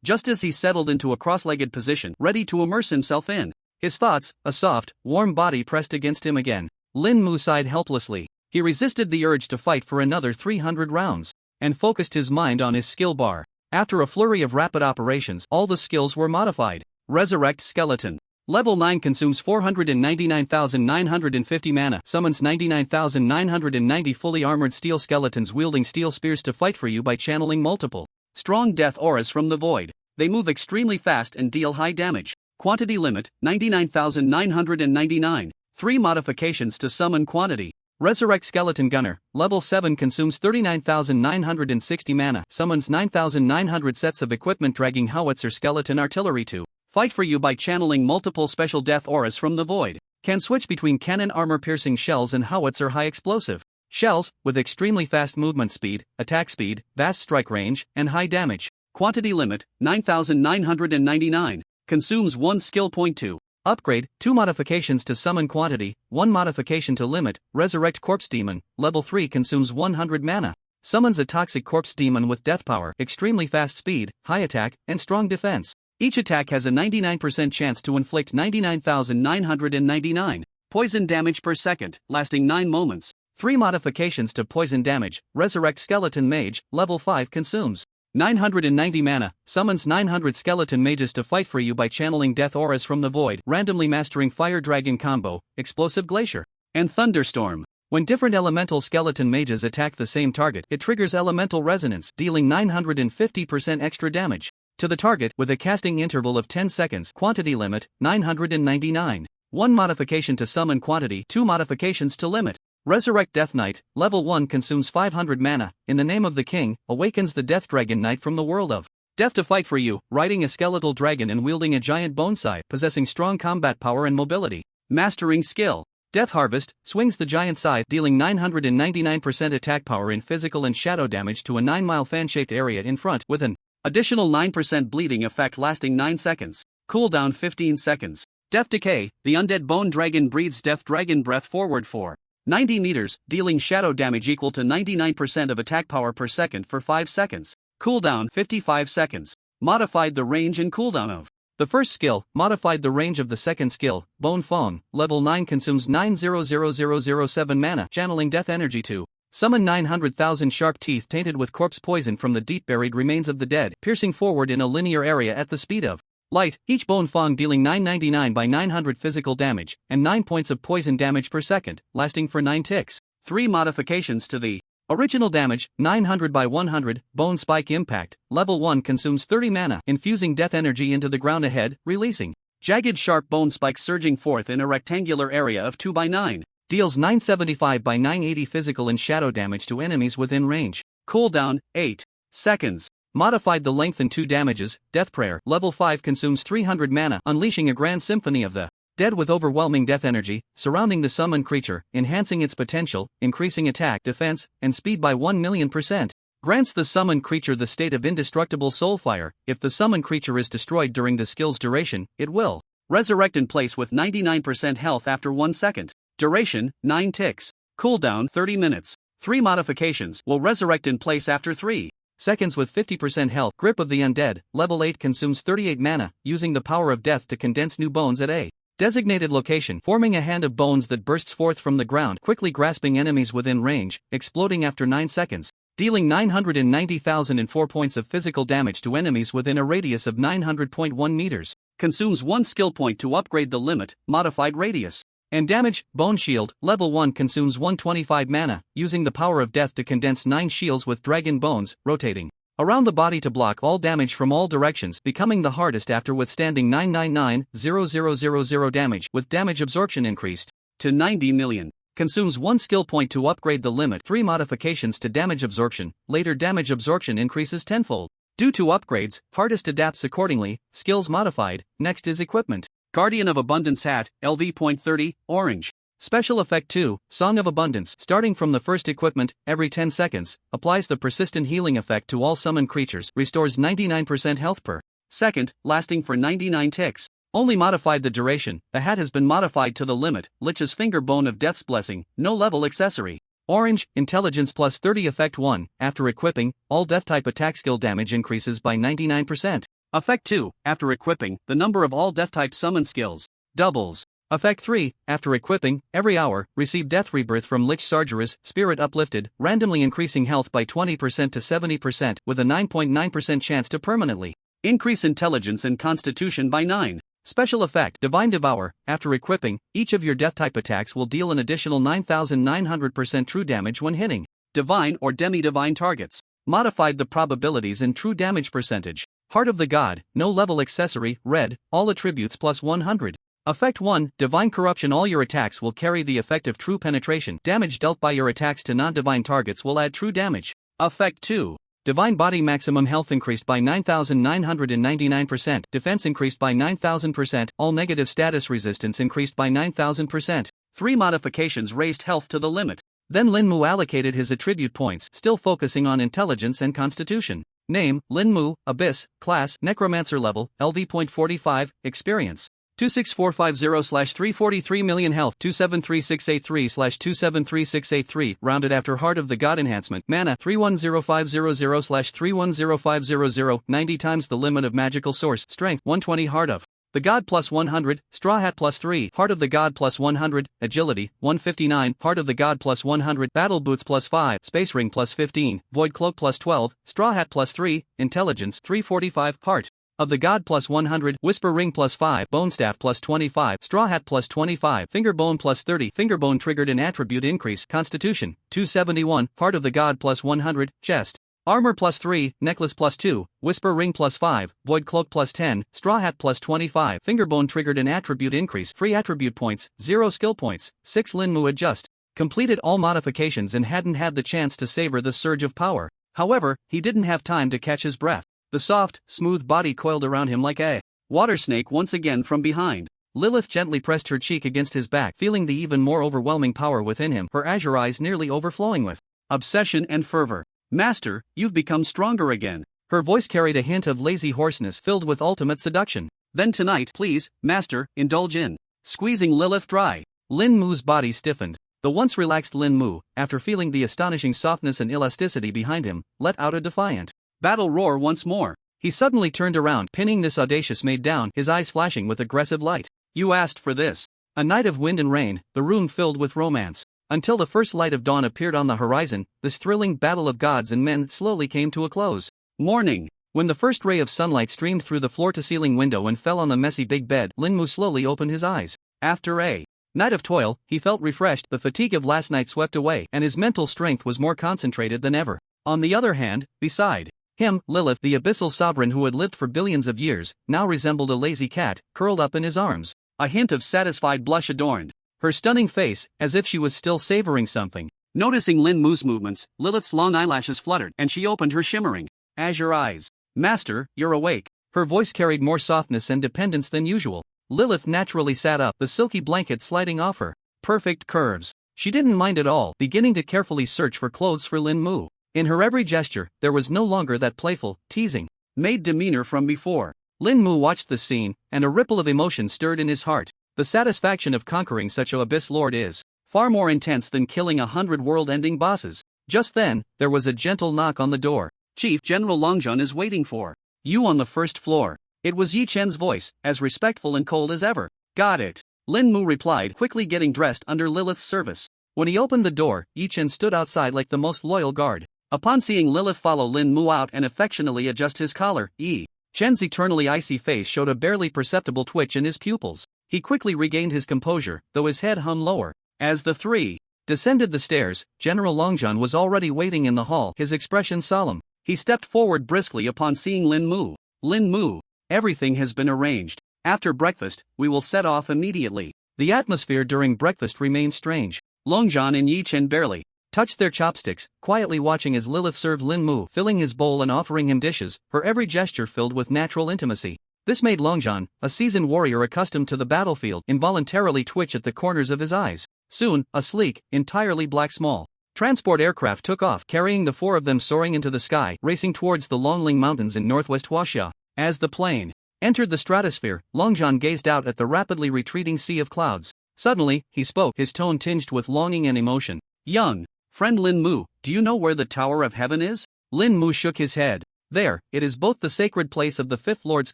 just as he settled into a cross-legged position, ready to immerse himself in his thoughts, a soft, warm body pressed against him again. Lin Mu sighed helplessly. He resisted the urge to fight for another 300 rounds, and focused his mind on his skill bar. After a flurry of rapid operations, all the skills were modified. Resurrect Skeleton. Level 9 consumes 499,950 mana, summons 99,990 fully armored steel skeletons wielding steel spears to fight for you by channeling multiple strong death auras from the void. They move extremely fast and deal high damage. Quantity limit, 99,999. 3 modifications to summon quantity. Resurrect Skeleton Gunner, level 7 consumes 39,960 mana, summons 9,900 sets of equipment dragging howitzer skeleton artillery to fight for you by channeling multiple special death auras from the void. Can switch between cannon armor-piercing shells and howitzer high-explosive shells, with extremely fast movement speed, attack speed, vast strike range, and high damage. Quantity limit, 9,999. Consumes 1 skill point. 2. Upgrade, 2 modifications to summon quantity, 1 modification to limit. Resurrect Corpse Demon, level 3 consumes 100 mana. Summons a toxic corpse demon with death power, extremely fast speed, high attack, and strong defense. Each attack has a 99% chance to inflict 99,999 poison damage per second, lasting 9 moments. 3 modifications to poison damage. Resurrect Skeleton Mage, level 5 consumes 990 mana, summons 900 skeleton mages to fight for you by channeling death auras from the void, randomly mastering Fire Dragon combo, Explosive Glacier, and Thunderstorm. When different elemental skeleton mages attack the same target, it triggers elemental resonance, dealing 950% extra damage to the target with a casting interval of 10 seconds. Quantity limit, 999. 1 modification to summon quantity, 2 modifications to limit. Resurrect Death Knight, level 1 consumes 500 mana, in the name of the king, awakens the Death Dragon Knight from the world of death to fight for you, riding a skeletal dragon and wielding a giant bone scythe, possessing strong combat power and mobility. Mastering skill. Death Harvest, swings the giant scythe, dealing 999% attack power in physical and shadow damage to a 9-mile fan-shaped area in front, with an additional 9% bleeding effect lasting 9 seconds. Cooldown 15 seconds. Death Decay, the undead bone dragon breathes Death Dragon Breath forward for 90 meters, dealing shadow damage equal to 99% of attack power per second for 5 seconds. Cooldown 55 seconds. Modified the range and cooldown of the first skill, modified the range of the second skill. Bone Fong, level 9 consumes 9,00007 mana, channeling death energy to summon 900,000 sharp teeth tainted with corpse poison from the deep buried remains of the dead, piercing forward in a linear area at the speed of light, each Bone Fong dealing 999 by 900 physical damage, and 9 points of poison damage per second, lasting for 9 ticks. 3 modifications to the original damage, 900 by 100, Bone Spike Impact, level 1 consumes 30 mana, infusing death energy into the ground ahead, releasing jagged sharp bone spikes surging forth in a rectangular area of 2 by 9, deals 975 by 980 physical and shadow damage to enemies within range. Cooldown, 8 seconds. Modified the length and 2 damages. Death Prayer, level 5 consumes 300 mana, unleashing a grand symphony of the dead with overwhelming death energy, surrounding the summoned creature, enhancing its potential, increasing attack, defense, and speed by 1,000,000%. Grants the summoned creature the state of indestructible soulfire. If the summoned creature is destroyed during the skill's duration, it will resurrect in place with 99% health after 1 second. Duration, 9 ticks. Cooldown, 30 minutes. 3 modifications will resurrect in place after 3 seconds with 50% health. Grip of the Undead, level 8 consumes 38 mana, using the power of death to condense new bones at a designated location, forming a hand of bones that bursts forth from the ground, quickly grasping enemies within range, exploding after 9 seconds, dealing 990,004 points of physical damage to enemies within a radius of 900.1 meters. Consumes 1 skill point to upgrade the limit, modified radius. And damage, Bone Shield, level 1 consumes 125 mana, using the power of death to condense 9 shields with dragon bones, rotating around the body to block all damage from all directions, becoming the hardest after withstanding 999,000 damage, with damage absorption increased to 90 million. Consumes 1 skill point to upgrade the limit. 3 modifications to damage absorption, later damage absorption increases tenfold. Due to upgrades, hardest adapts accordingly, skills modified. Next is equipment. Guardian of Abundance Hat, LV.30, orange. Special Effect 2, Song of Abundance. Starting from the first equipment, every 10 seconds, applies the persistent healing effect to all summoned creatures, restores 99% health per second, lasting for 99 ticks. Only modified the duration. The hat has been modified to the limit. Lich's Finger Bone of Death's Blessing, no level accessory. Orange, Intelligence plus 30 Effect 1, after equipping, all death-type attack skill damage increases by 99%. Effect 2, after equipping, the number of all death-type summon skills doubles. Effect 3, after equipping, every hour, receive Death Rebirth from Lich Sargeras, Spirit Uplifted, randomly increasing health by 20% to 70%, with a 9.9% chance to permanently increase intelligence and constitution by 9. Special Effect, Divine Devour, after equipping, each of your death-type attacks will deal an additional 9,900% true damage when hitting divine or demi-divine targets. Modified the probabilities and true damage percentage. Heart of the God, no level accessory, red, all attributes plus 100. Effect 1, Divine Corruption. All your attacks will carry the effect of true penetration. Damage dealt by your attacks to non-divine targets will add true damage. Effect 2, Divine Body. Maximum health increased by 9,999%. Defense increased by 9,000%. All negative status resistance increased by 9,000%. 3 modifications raised health to the limit. Then Lin Mu allocated his attribute points, still focusing on intelligence and constitution. Name, Lin Mu, Abyss, Class, Necromancer level, LV.45, Experience. 26450/343 million health. 273683/273683 rounded after Heart of the God enhancement. Mana 310500/310500 90 times the limit of magical source. Strength 120. Heart of the God plus 100, Straw Hat plus 3, Heart of the God plus 100, Agility 159, Heart of the God plus 100, Battle Boots plus 5, Space Ring plus 15, Void Cloak plus 12, Straw Hat plus 3, Intelligence 345, Heart of the God plus 100, Whisper Ring plus 5, Bone Staff plus 25, Straw Hat plus 25, Finger Bone plus 30, Finger Bone triggered an attribute increase. Constitution 271, Heart of the God plus 100, Chest Armor plus 3, Necklace plus 2, Whisper Ring plus 5, Void Cloak plus 10, Straw Hat plus 25, Fingerbone triggered an attribute increase. Free attribute points, 0 skill points. 6 Lin Mu adjust. Completed all modifications and hadn't had the chance to savor the surge of power. However, he didn't have time to catch his breath. The soft, smooth body coiled around him like a water snake once again from behind. Lilith gently pressed her cheek against his back, feeling the even more overwhelming power within him, her azure eyes nearly overflowing with obsession and fervor. Master, you've become stronger again. Her voice carried a hint of lazy hoarseness filled with ultimate seduction. Then tonight, please, Master, indulge in squeezing Lilith dry. Lin Mu's body stiffened. The once relaxed Lin Mu, after feeling the astonishing softness and elasticity behind him, let out a defiant battle roar once more. He suddenly turned around, pinning this audacious maid down, his eyes flashing with aggressive light. You asked for this. A night of wind and rain, the room filled with romance. Until the first light of dawn appeared on the horizon, this thrilling battle of gods and men slowly came to a close. Morning. When the first ray of sunlight streamed through the floor-to-ceiling window and fell on the messy big bed, Lin Mu slowly opened his eyes. After a night of toil, he felt refreshed, the fatigue of last night swept away, and his mental strength was more concentrated than ever. On the other hand, beside him, Lilith, the abyssal sovereign who had lived for billions of years, now resembled a lazy cat, curled up in his arms. A hint of satisfied blush adorned her stunning face, as if she was still savoring something. Noticing Lin Mu's movements, Lilith's long eyelashes fluttered, and she opened her shimmering azure eyes. Master, you're awake. Her voice carried more softness and dependence than usual. Lilith naturally sat up, the silky blanket sliding off her perfect curves. She didn't mind at all, beginning to carefully search for clothes for Lin Mu. In her every gesture, there was no longer that playful, teasing maid demeanor from before. Lin Mu watched the scene, and a ripple of emotion stirred in his heart. The satisfaction of conquering such a abyss lord is far more intense than killing 100 world-ending bosses. Just then, there was a gentle knock on the door. Chief General Longjun is waiting for you on the first floor. It was Yi Chen's voice, as respectful and cold as ever. Got it. Lin Mu replied, quickly getting dressed under Lilith's service. When he opened the door, Yi Chen stood outside like the most loyal guard. Upon seeing Lilith follow Lin Mu out and affectionately adjust his collar, Yi Chen's eternally icy face showed a barely perceptible twitch in his pupils. He quickly regained his composure, though his head hung lower. As the three descended the stairs, General Longjun was already waiting in the hall, his expression solemn. He stepped forward briskly upon seeing Lin Mu. Lin Mu, everything has been arranged. After breakfast, we will set off immediately. The atmosphere during breakfast remained strange. Longjun and Yi Chen barely touched their chopsticks, quietly watching as Lilith served Lin Mu, filling his bowl and offering him dishes, her every gesture filled with natural intimacy. This made Longjun, a seasoned warrior accustomed to the battlefield, involuntarily twitch at the corners of his eyes. Soon, a sleek, entirely black small transport aircraft took off, carrying the four of them soaring into the sky, racing towards the Longling Mountains in northwest Huaxia. As the plane entered the stratosphere, Longjun gazed out at the rapidly retreating sea of clouds. Suddenly, he spoke, his tone tinged with longing and emotion. Young friend Lin Mu, do you know where the Tower of Heaven is? Lin Mu shook his head. There, it is both the sacred place of the Fifth Lord's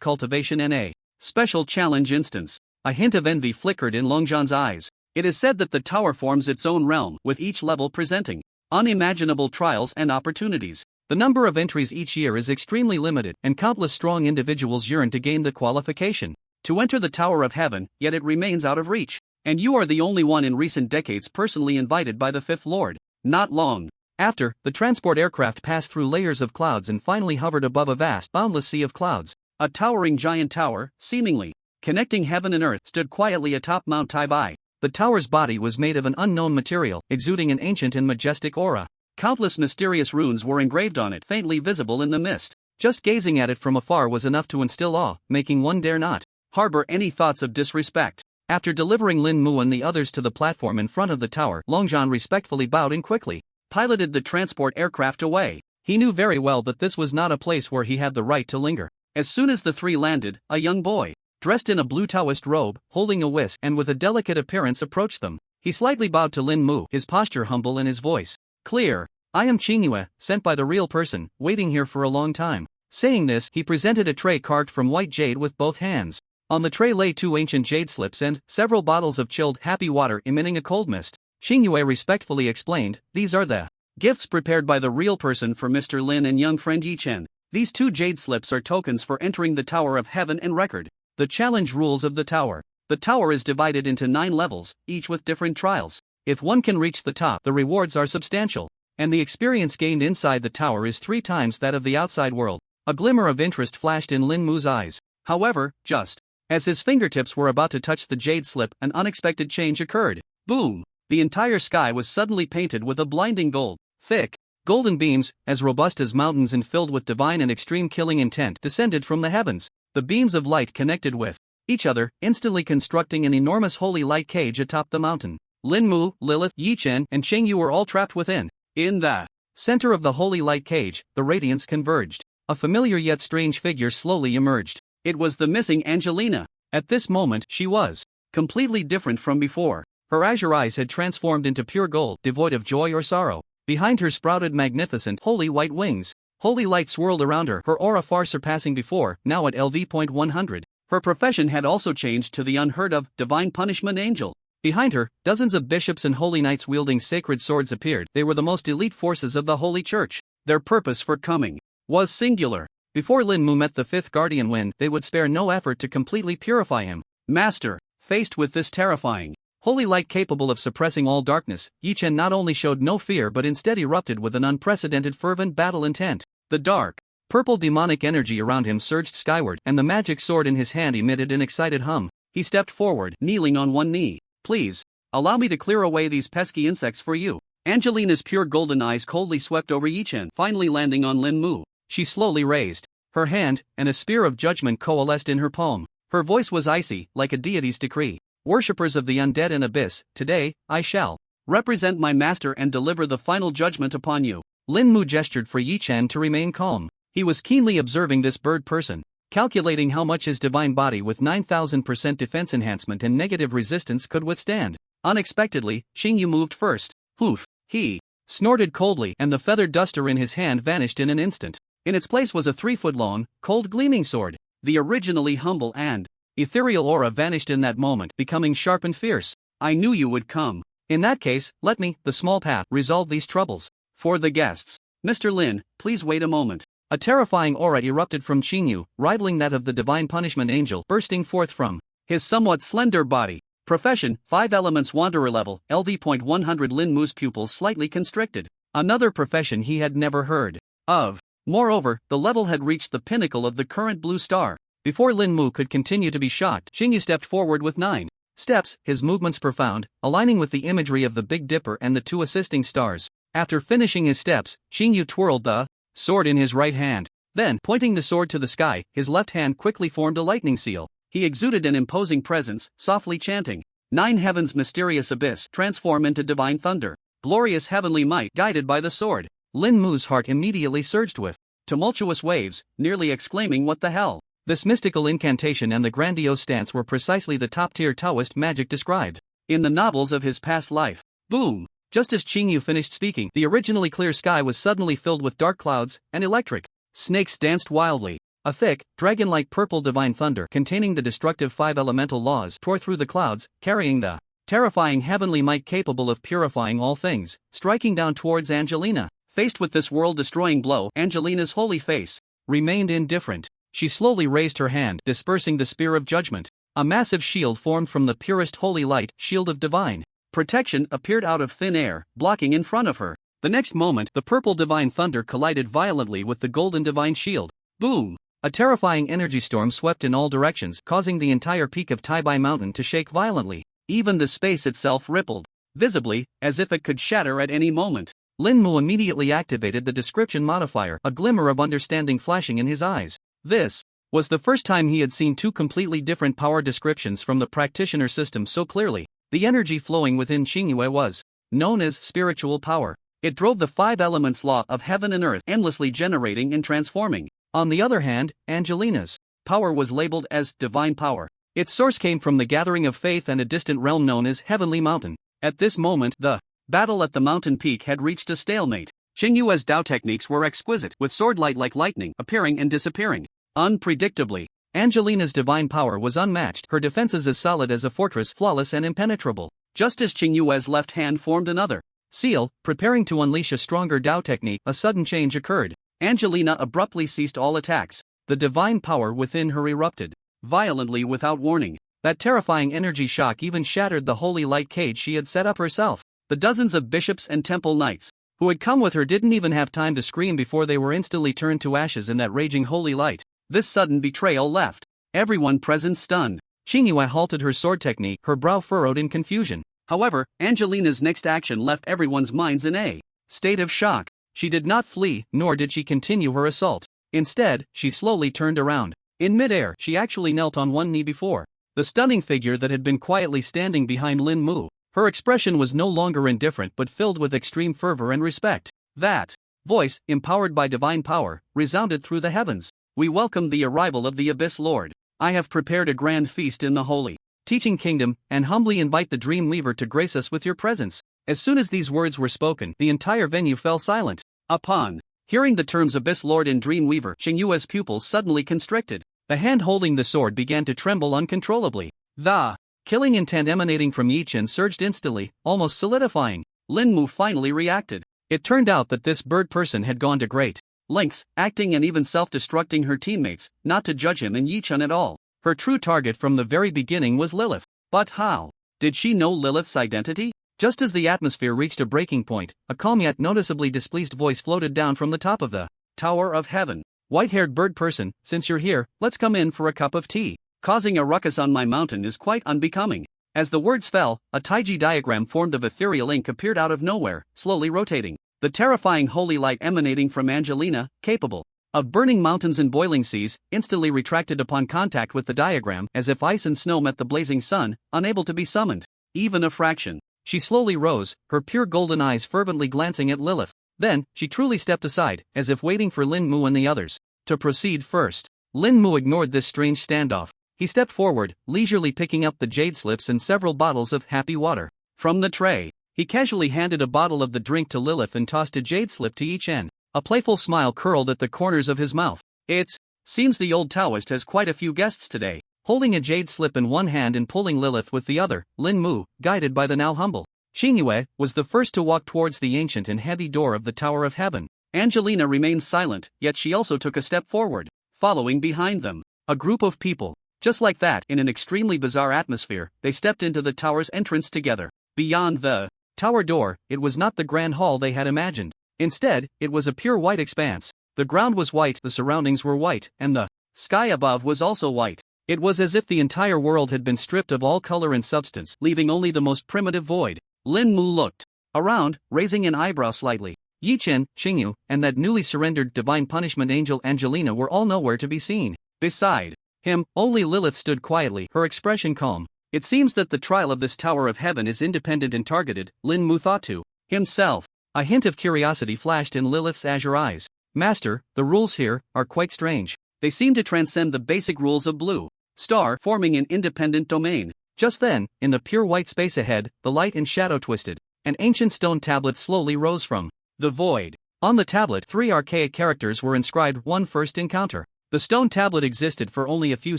cultivation and a special challenge instance. A hint of envy flickered in Longjun's eyes. It is said that the tower forms its own realm, with each level presenting unimaginable trials and opportunities. The number of entries each year is extremely limited, and countless strong individuals yearn to gain the qualification to enter the Tower of Heaven, yet it remains out of reach. And you are the only one in recent decades personally invited by the Fifth Lord. Not long after, the transport aircraft passed through layers of clouds and finally hovered above a vast, boundless sea of clouds. A towering giant tower, seemingly connecting heaven and earth, stood quietly atop Mount Taibai. The tower's body was made of an unknown material, exuding an ancient and majestic aura. Countless mysterious runes were engraved on it, faintly visible in the mist. Just gazing at it from afar was enough to instill awe, making one dare not harbor any thoughts of disrespect. After delivering Lin Mu and the others to the platform in front of the tower, Longjun respectfully bowed and quickly piloted the transport aircraft away. He knew very well that this was not a place where he had the right to linger. As soon as the three landed, a young boy, dressed in a blue Taoist robe, holding a whisk and with a delicate appearance, approached them. He slightly bowed to Lin Mu, his posture humble and his voice clear. I am Qingyue, sent by the real person, waiting here for a long time. Saying this, he presented a tray carved from white jade with both hands. On the tray lay 2 ancient jade slips and several bottles of chilled, happy water emitting a cold mist. Qingyue respectfully explained, these are the gifts prepared by the real person for Mr. Lin and young friend Yi Chen. These 2 jade slips are tokens for entering the Tower of Heaven and record. The challenge rules of the tower. The tower is divided into 9 levels, each with different trials. If one can reach the top, the rewards are substantial, and the experience gained inside the tower is 3 times that of the outside world. A glimmer of interest flashed in Lin Mu's eyes. However, just as his fingertips were about to touch the jade slip, an unexpected change occurred. Boom! The entire sky was suddenly painted with a blinding gold. Thick, golden beams, as robust as mountains and filled with divine and extreme killing intent, descended from the heavens. The beams of light connected with each other, instantly constructing an enormous holy light cage atop the mountain. Lin Mu, Lilith, Yi Chen, and Chengyu were all trapped within. In the center of the holy light cage, the radiance converged. A familiar yet strange figure slowly emerged. It was the missing Angelina. At this moment, she was completely different from before. Her azure eyes had transformed into pure gold, devoid of joy or sorrow. Behind her sprouted magnificent, holy white wings. Holy light swirled around her, her aura far surpassing before, now at LV.100. Her profession had also changed to the unheard-of Divine Punishment Angel. Behind her, dozens of bishops and holy knights wielding sacred swords appeared. They were the most elite forces of the Holy Church. Their purpose for coming was singular. Before Lin Mu met the 5th Guardian Wind, they would spare no effort to completely purify him. Master, faced with this terrifying holy light capable of suppressing all darkness, Yi Chen not only showed no fear but instead erupted with an unprecedented fervent battle intent. The dark, purple demonic energy around him surged skyward, and the magic sword in his hand emitted an excited hum. He stepped forward, kneeling on one knee. Please, allow me to clear away these pesky insects for you. Angelina's pure golden eyes coldly swept over Yi Chen, finally landing on Lin Mu. She slowly raised her hand, and a spear of judgment coalesced in her palm. Her voice was icy, like a deity's decree. Worshippers of the undead and abyss, today, I shall represent my master and deliver the final judgment upon you. Lin Mu gestured for Yi Chen to remain calm. He was keenly observing this bird person, calculating how much his divine body with 9,000% defense enhancement and negative resistance could withstand. Unexpectedly, Xingyu moved first. Poof! He snorted coldly, and the feathered duster in his hand vanished in an instant. In its place was a 3-foot-long, cold gleaming sword. The originally humble and ethereal aura vanished in that moment, becoming sharp and fierce. I knew you would come. In that case, let me, the small path, resolve these troubles. For the guests. Mr. Lin, please wait a moment. A terrifying aura erupted from Qingyu, rivaling that of the divine punishment angel bursting forth from his somewhat slender body. Profession, 5 elements wanderer level, LV.100. Lin Mu's pupils slightly constricted. Another profession he had never heard of. Moreover, the level had reached the pinnacle of the current blue star. Before Lin Mu could continue to be shocked, Qingyu stepped forward with 9 steps, his movements profound, aligning with the imagery of the Big Dipper and the 2 assisting stars. After finishing his steps, Qingyu twirled the sword in his right hand. Then, pointing the sword to the sky, his left hand quickly formed a lightning seal. He exuded an imposing presence, softly chanting, 9 heavens mysterious abyss transform into divine thunder. Glorious heavenly might guided by the sword. Lin Mu's heart immediately surged with tumultuous waves, nearly exclaiming what the hell. This mystical incantation and the grandiose stance were precisely the top-tier Taoist magic described in the novels of his past life. Boom! Just as Qingyu finished speaking, the originally clear sky was suddenly filled with dark clouds, and electric snakes danced wildly. A thick, dragon-like purple divine thunder containing the destructive 5 elemental laws tore through the clouds, carrying the terrifying heavenly might capable of purifying all things, striking down towards Angelina. Faced with this world-destroying blow, Angelina's holy face remained indifferent. She slowly raised her hand, dispersing the spear of judgment. A massive shield formed from the purest holy light, shield of divine protection, appeared out of thin air, blocking in front of her. The next moment, the purple divine thunder collided violently with the golden divine shield. Boom! A terrifying energy storm swept in all directions, causing the entire peak of Taibai Mountain to shake violently. Even the space itself rippled visibly, as if it could shatter at any moment. Lin Mu immediately activated the description modifier, a glimmer of understanding flashing in his eyes. This was the first time he had seen 2 completely different power descriptions from the practitioner system so clearly. The energy flowing within Qingyu was known as spiritual power. It drove the 5 elements law of heaven and earth, endlessly generating and transforming. On the other hand, Angelina's power was labeled as divine power. Its source came from the gathering of faith and a distant realm known as Heavenly Mountain. At this moment, the battle at the mountain peak had reached a stalemate. Qingyu's Dao techniques were exquisite, with sword light like lightning appearing and disappearing unpredictably. Angelina's divine power was unmatched, her defenses as solid as a fortress, flawless and impenetrable. Just as Qingyu's left hand formed another seal, preparing to unleash a stronger Dao technique, a sudden change occurred. Angelina abruptly ceased all attacks. The divine power within her erupted violently without warning. That terrifying energy shock even shattered the holy light cage she had set up herself. The dozens of bishops and temple knights who had come with her didn't even have time to scream before they were instantly turned to ashes in that raging holy light. This sudden betrayal left everyone present stunned. Qingyu halted her sword technique, her brow furrowed in confusion. However, Angelina's next action left everyone's minds in a state of shock. She did not flee, nor did she continue her assault. Instead, she slowly turned around. In midair, she actually knelt on one knee before the stunning figure that had been quietly standing behind Lin Mu. Her expression was no longer indifferent but filled with extreme fervor and respect. That voice, empowered by divine power, resounded through the heavens. We welcome the arrival of the Abyss Lord. I have prepared a grand feast in the holy teaching kingdom, and humbly invite the Dream Weaver to grace us with your presence. As soon as these words were spoken, the entire venue fell silent. Upon hearing the terms Abyss Lord and Dream Weaver, Qingyu's pupils suddenly constricted. The hand holding the sword began to tremble uncontrollably. The killing intent emanating from Yichen surged instantly, almost solidifying. Lin Mu finally reacted. It turned out that this bird person had gone to great lengths, acting and even self-destructing her teammates, not to judge him and Yichen at all. Her true target from the very beginning was Lilith. But how did she know Lilith's identity? Just as the atmosphere reached a breaking point, a calm yet noticeably displeased voice floated down from the top of the Tower of Heaven. White-haired bird person, since you're here, let's come in for a cup of tea. Causing a ruckus on my mountain is quite unbecoming. As the words fell, a taiji diagram formed of ethereal ink appeared out of nowhere, slowly rotating. The terrifying holy light emanating from Angelina, capable of burning mountains and boiling seas, instantly retracted upon contact with the diagram, as if ice and snow met the blazing sun, unable to be summoned. Even a fraction. She slowly rose, her pure golden eyes fervently glancing at Lilith. Then, she truly stepped aside, as if waiting for Lin Mu and the others to proceed first. Lin Mu ignored this strange standoff. He stepped forward, leisurely picking up the jade slips and several bottles of happy water from the tray. He casually handed a bottle of the drink to Lilith and tossed a jade slip to Yichen. A playful smile curled at the corners of his mouth. It seems the old Taoist has quite a few guests today. Holding a jade slip in one hand and pulling Lilith with the other, Lin Mu, guided by the now humble Xingyue, was the first to walk towards the ancient and heavy door of the Tower of Heaven. Angelina remained silent, yet she also took a step forward, following behind them. A group of people. Just like that, in an extremely bizarre atmosphere, they stepped into the tower's entrance together. Beyond the tower door, it was not the grand hall they had imagined. Instead, it was a pure white expanse. The ground was white, the surroundings were white, and the sky above was also white. It was as if the entire world had been stripped of all color and substance, leaving only the most primitive void. Lin Mu looked around, raising an eyebrow slightly. Yi Chen, Xingyu, and that newly surrendered divine punishment angel Angelina were all nowhere to be seen. Beside him, only Lilith stood quietly, her expression calm. It seems that the trial of this Tower of Heaven is independent and targeted, Lin Mu thought to himself. A hint of curiosity flashed in Lilith's azure eyes. Master, the rules here are quite strange. They seem to transcend the basic rules of Blue Star, forming an independent domain. Just then, in the pure white space ahead, the light and shadow twisted. An ancient stone tablet slowly rose from the void. On the tablet, 3 archaic characters were inscribed: one first encounter. The stone tablet existed for only a few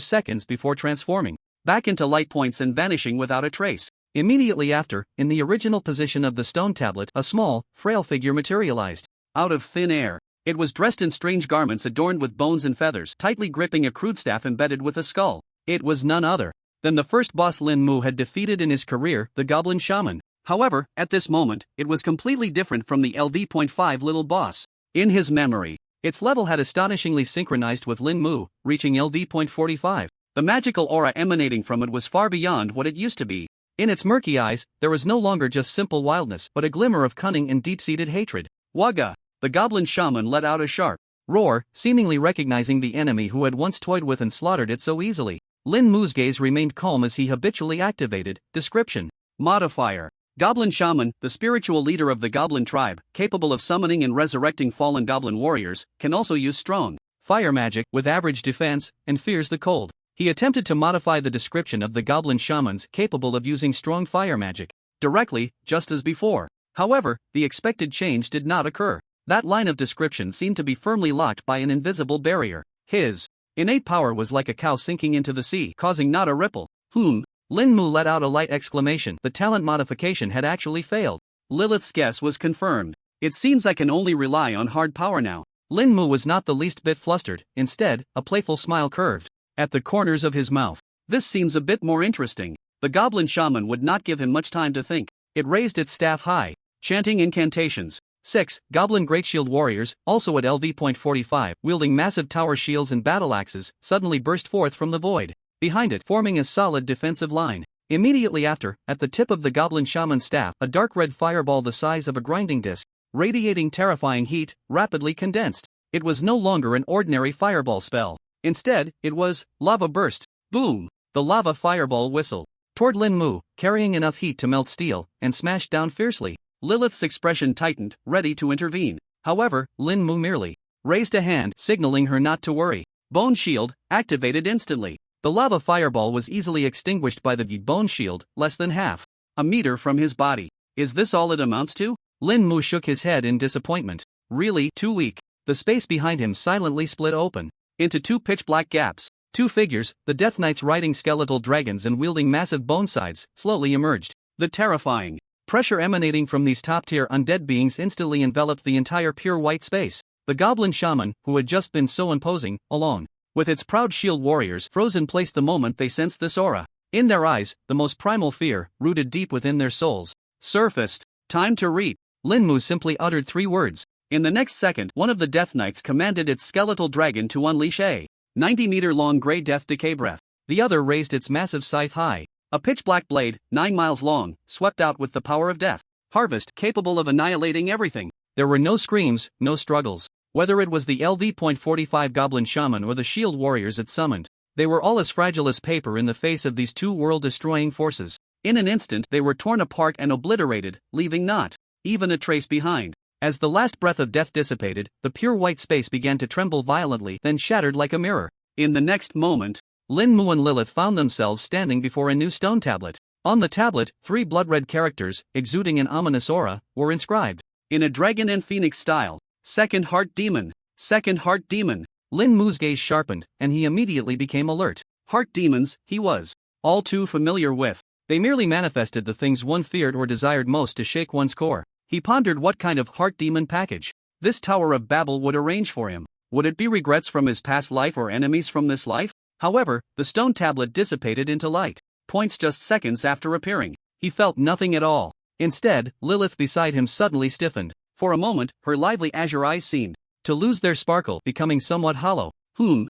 seconds before transforming back into light points and vanishing without a trace. Immediately after, in the original position of the stone tablet, a small, frail figure materialized out of thin air. It was dressed in strange garments adorned with bones and feathers, tightly gripping a crude staff embedded with a skull. It was none other than the first boss Lin Mu had defeated in his career, the Goblin Shaman. However, at this moment, it was completely different from the LV.5 little boss. In his memory, its level had astonishingly synchronized with Lin Mu, reaching LV.45. The magical aura emanating from it was far beyond what it used to be. In its murky eyes, there was no longer just simple wildness, but a glimmer of cunning and deep-seated hatred. Wagga! The Goblin Shaman let out a sharp roar, seemingly recognizing the enemy who had once toyed with and slaughtered it so easily. Lin Mu's gaze remained calm as he habitually activated description modifier. Goblin Shaman, the spiritual leader of the Goblin tribe, capable of summoning and resurrecting fallen Goblin warriors, can also use strong fire magic with average defense and fears the cold. He attempted to modify the description of the Goblin Shamans capable of using strong fire magic directly, just as before. However, the expected change did not occur. That line of description seemed to be firmly locked by an invisible barrier. His innate power was like a cow sinking into the sea, causing not a ripple. Lin Mu let out a light exclamation. The talent modification had actually failed. Lilith's guess was confirmed. It seems I can only rely on hard power now. Lin Mu was not the least bit flustered. Instead, a playful smile curved at the corners of his mouth. This seems a bit more interesting. The Goblin Shaman would not give him much time to think. It raised its staff high, chanting incantations. 6 Goblin Great Shield warriors, also at LV.45, wielding massive tower shields and battle axes, suddenly burst forth from the void. Behind it, forming a solid defensive line. Immediately after, at the tip of the Goblin Shaman's staff, a dark red fireball the size of a grinding disc, radiating terrifying heat, rapidly condensed. It was no longer an ordinary fireball spell. Instead, it was lava burst. Boom! The lava fireball whistled toward Lin Mu, carrying enough heat to melt steel, and smashed down fiercely. Lilith's expression tightened, ready to intervene. However, Lin Mu merely raised a hand, signaling her not to worry. Bone shield, activated instantly. The lava fireball was easily extinguished by the bone shield, less than half a meter from his body. Is this all it amounts to? Lin Mu shook his head in disappointment. Really, too weak. The space behind him silently split open into 2 pitch-black gaps. 2 figures, the Death Knights riding skeletal dragons and wielding massive bone sides, slowly emerged. The terrifying pressure emanating from these top-tier undead beings instantly enveloped the entire pure white space. The Goblin Shaman, who had just been so imposing, alone with its proud shield warriors, froze in place the moment they sensed this aura. In their eyes, the most primal fear, rooted deep within their souls, surfaced. Time to reap. Lin Mu simply uttered 3 words. In the next second, one of the Death Knights commanded its skeletal dragon to unleash a 90-meter-long grey death decay breath. The other raised its massive scythe high. A pitch-black blade, 9 miles long, swept out with the power of death. Harvest capable of annihilating everything. There were no screams, no struggles. Whether it was the LV.45 Goblin Shaman or the shield warriors it summoned, they were all as fragile as paper in the face of these 2 world-destroying forces. In an instant, they were torn apart and obliterated, leaving not even a trace behind. As the last breath of death dissipated, the pure white space began to tremble violently, then shattered like a mirror. In the next moment, Lin Mu and Lilith found themselves standing before a new stone tablet. On the tablet, 3 blood-red characters, exuding an ominous aura, were inscribed. In a dragon and phoenix style, Second heart demon. Second heart demon. Lin Mu's gaze sharpened, and he immediately became alert. Heart demons, he was all too familiar with. They merely manifested the things one feared or desired most to shake one's core. He pondered what kind of heart demon package this Tower of Babel would arrange for him. Would it be regrets from his past life or enemies from this life? However, the stone tablet dissipated into light. Points just seconds after appearing. He felt nothing at all. Instead, Lilith beside him suddenly stiffened. For a moment, her lively azure eyes seemed to lose their sparkle, becoming somewhat hollow. Lin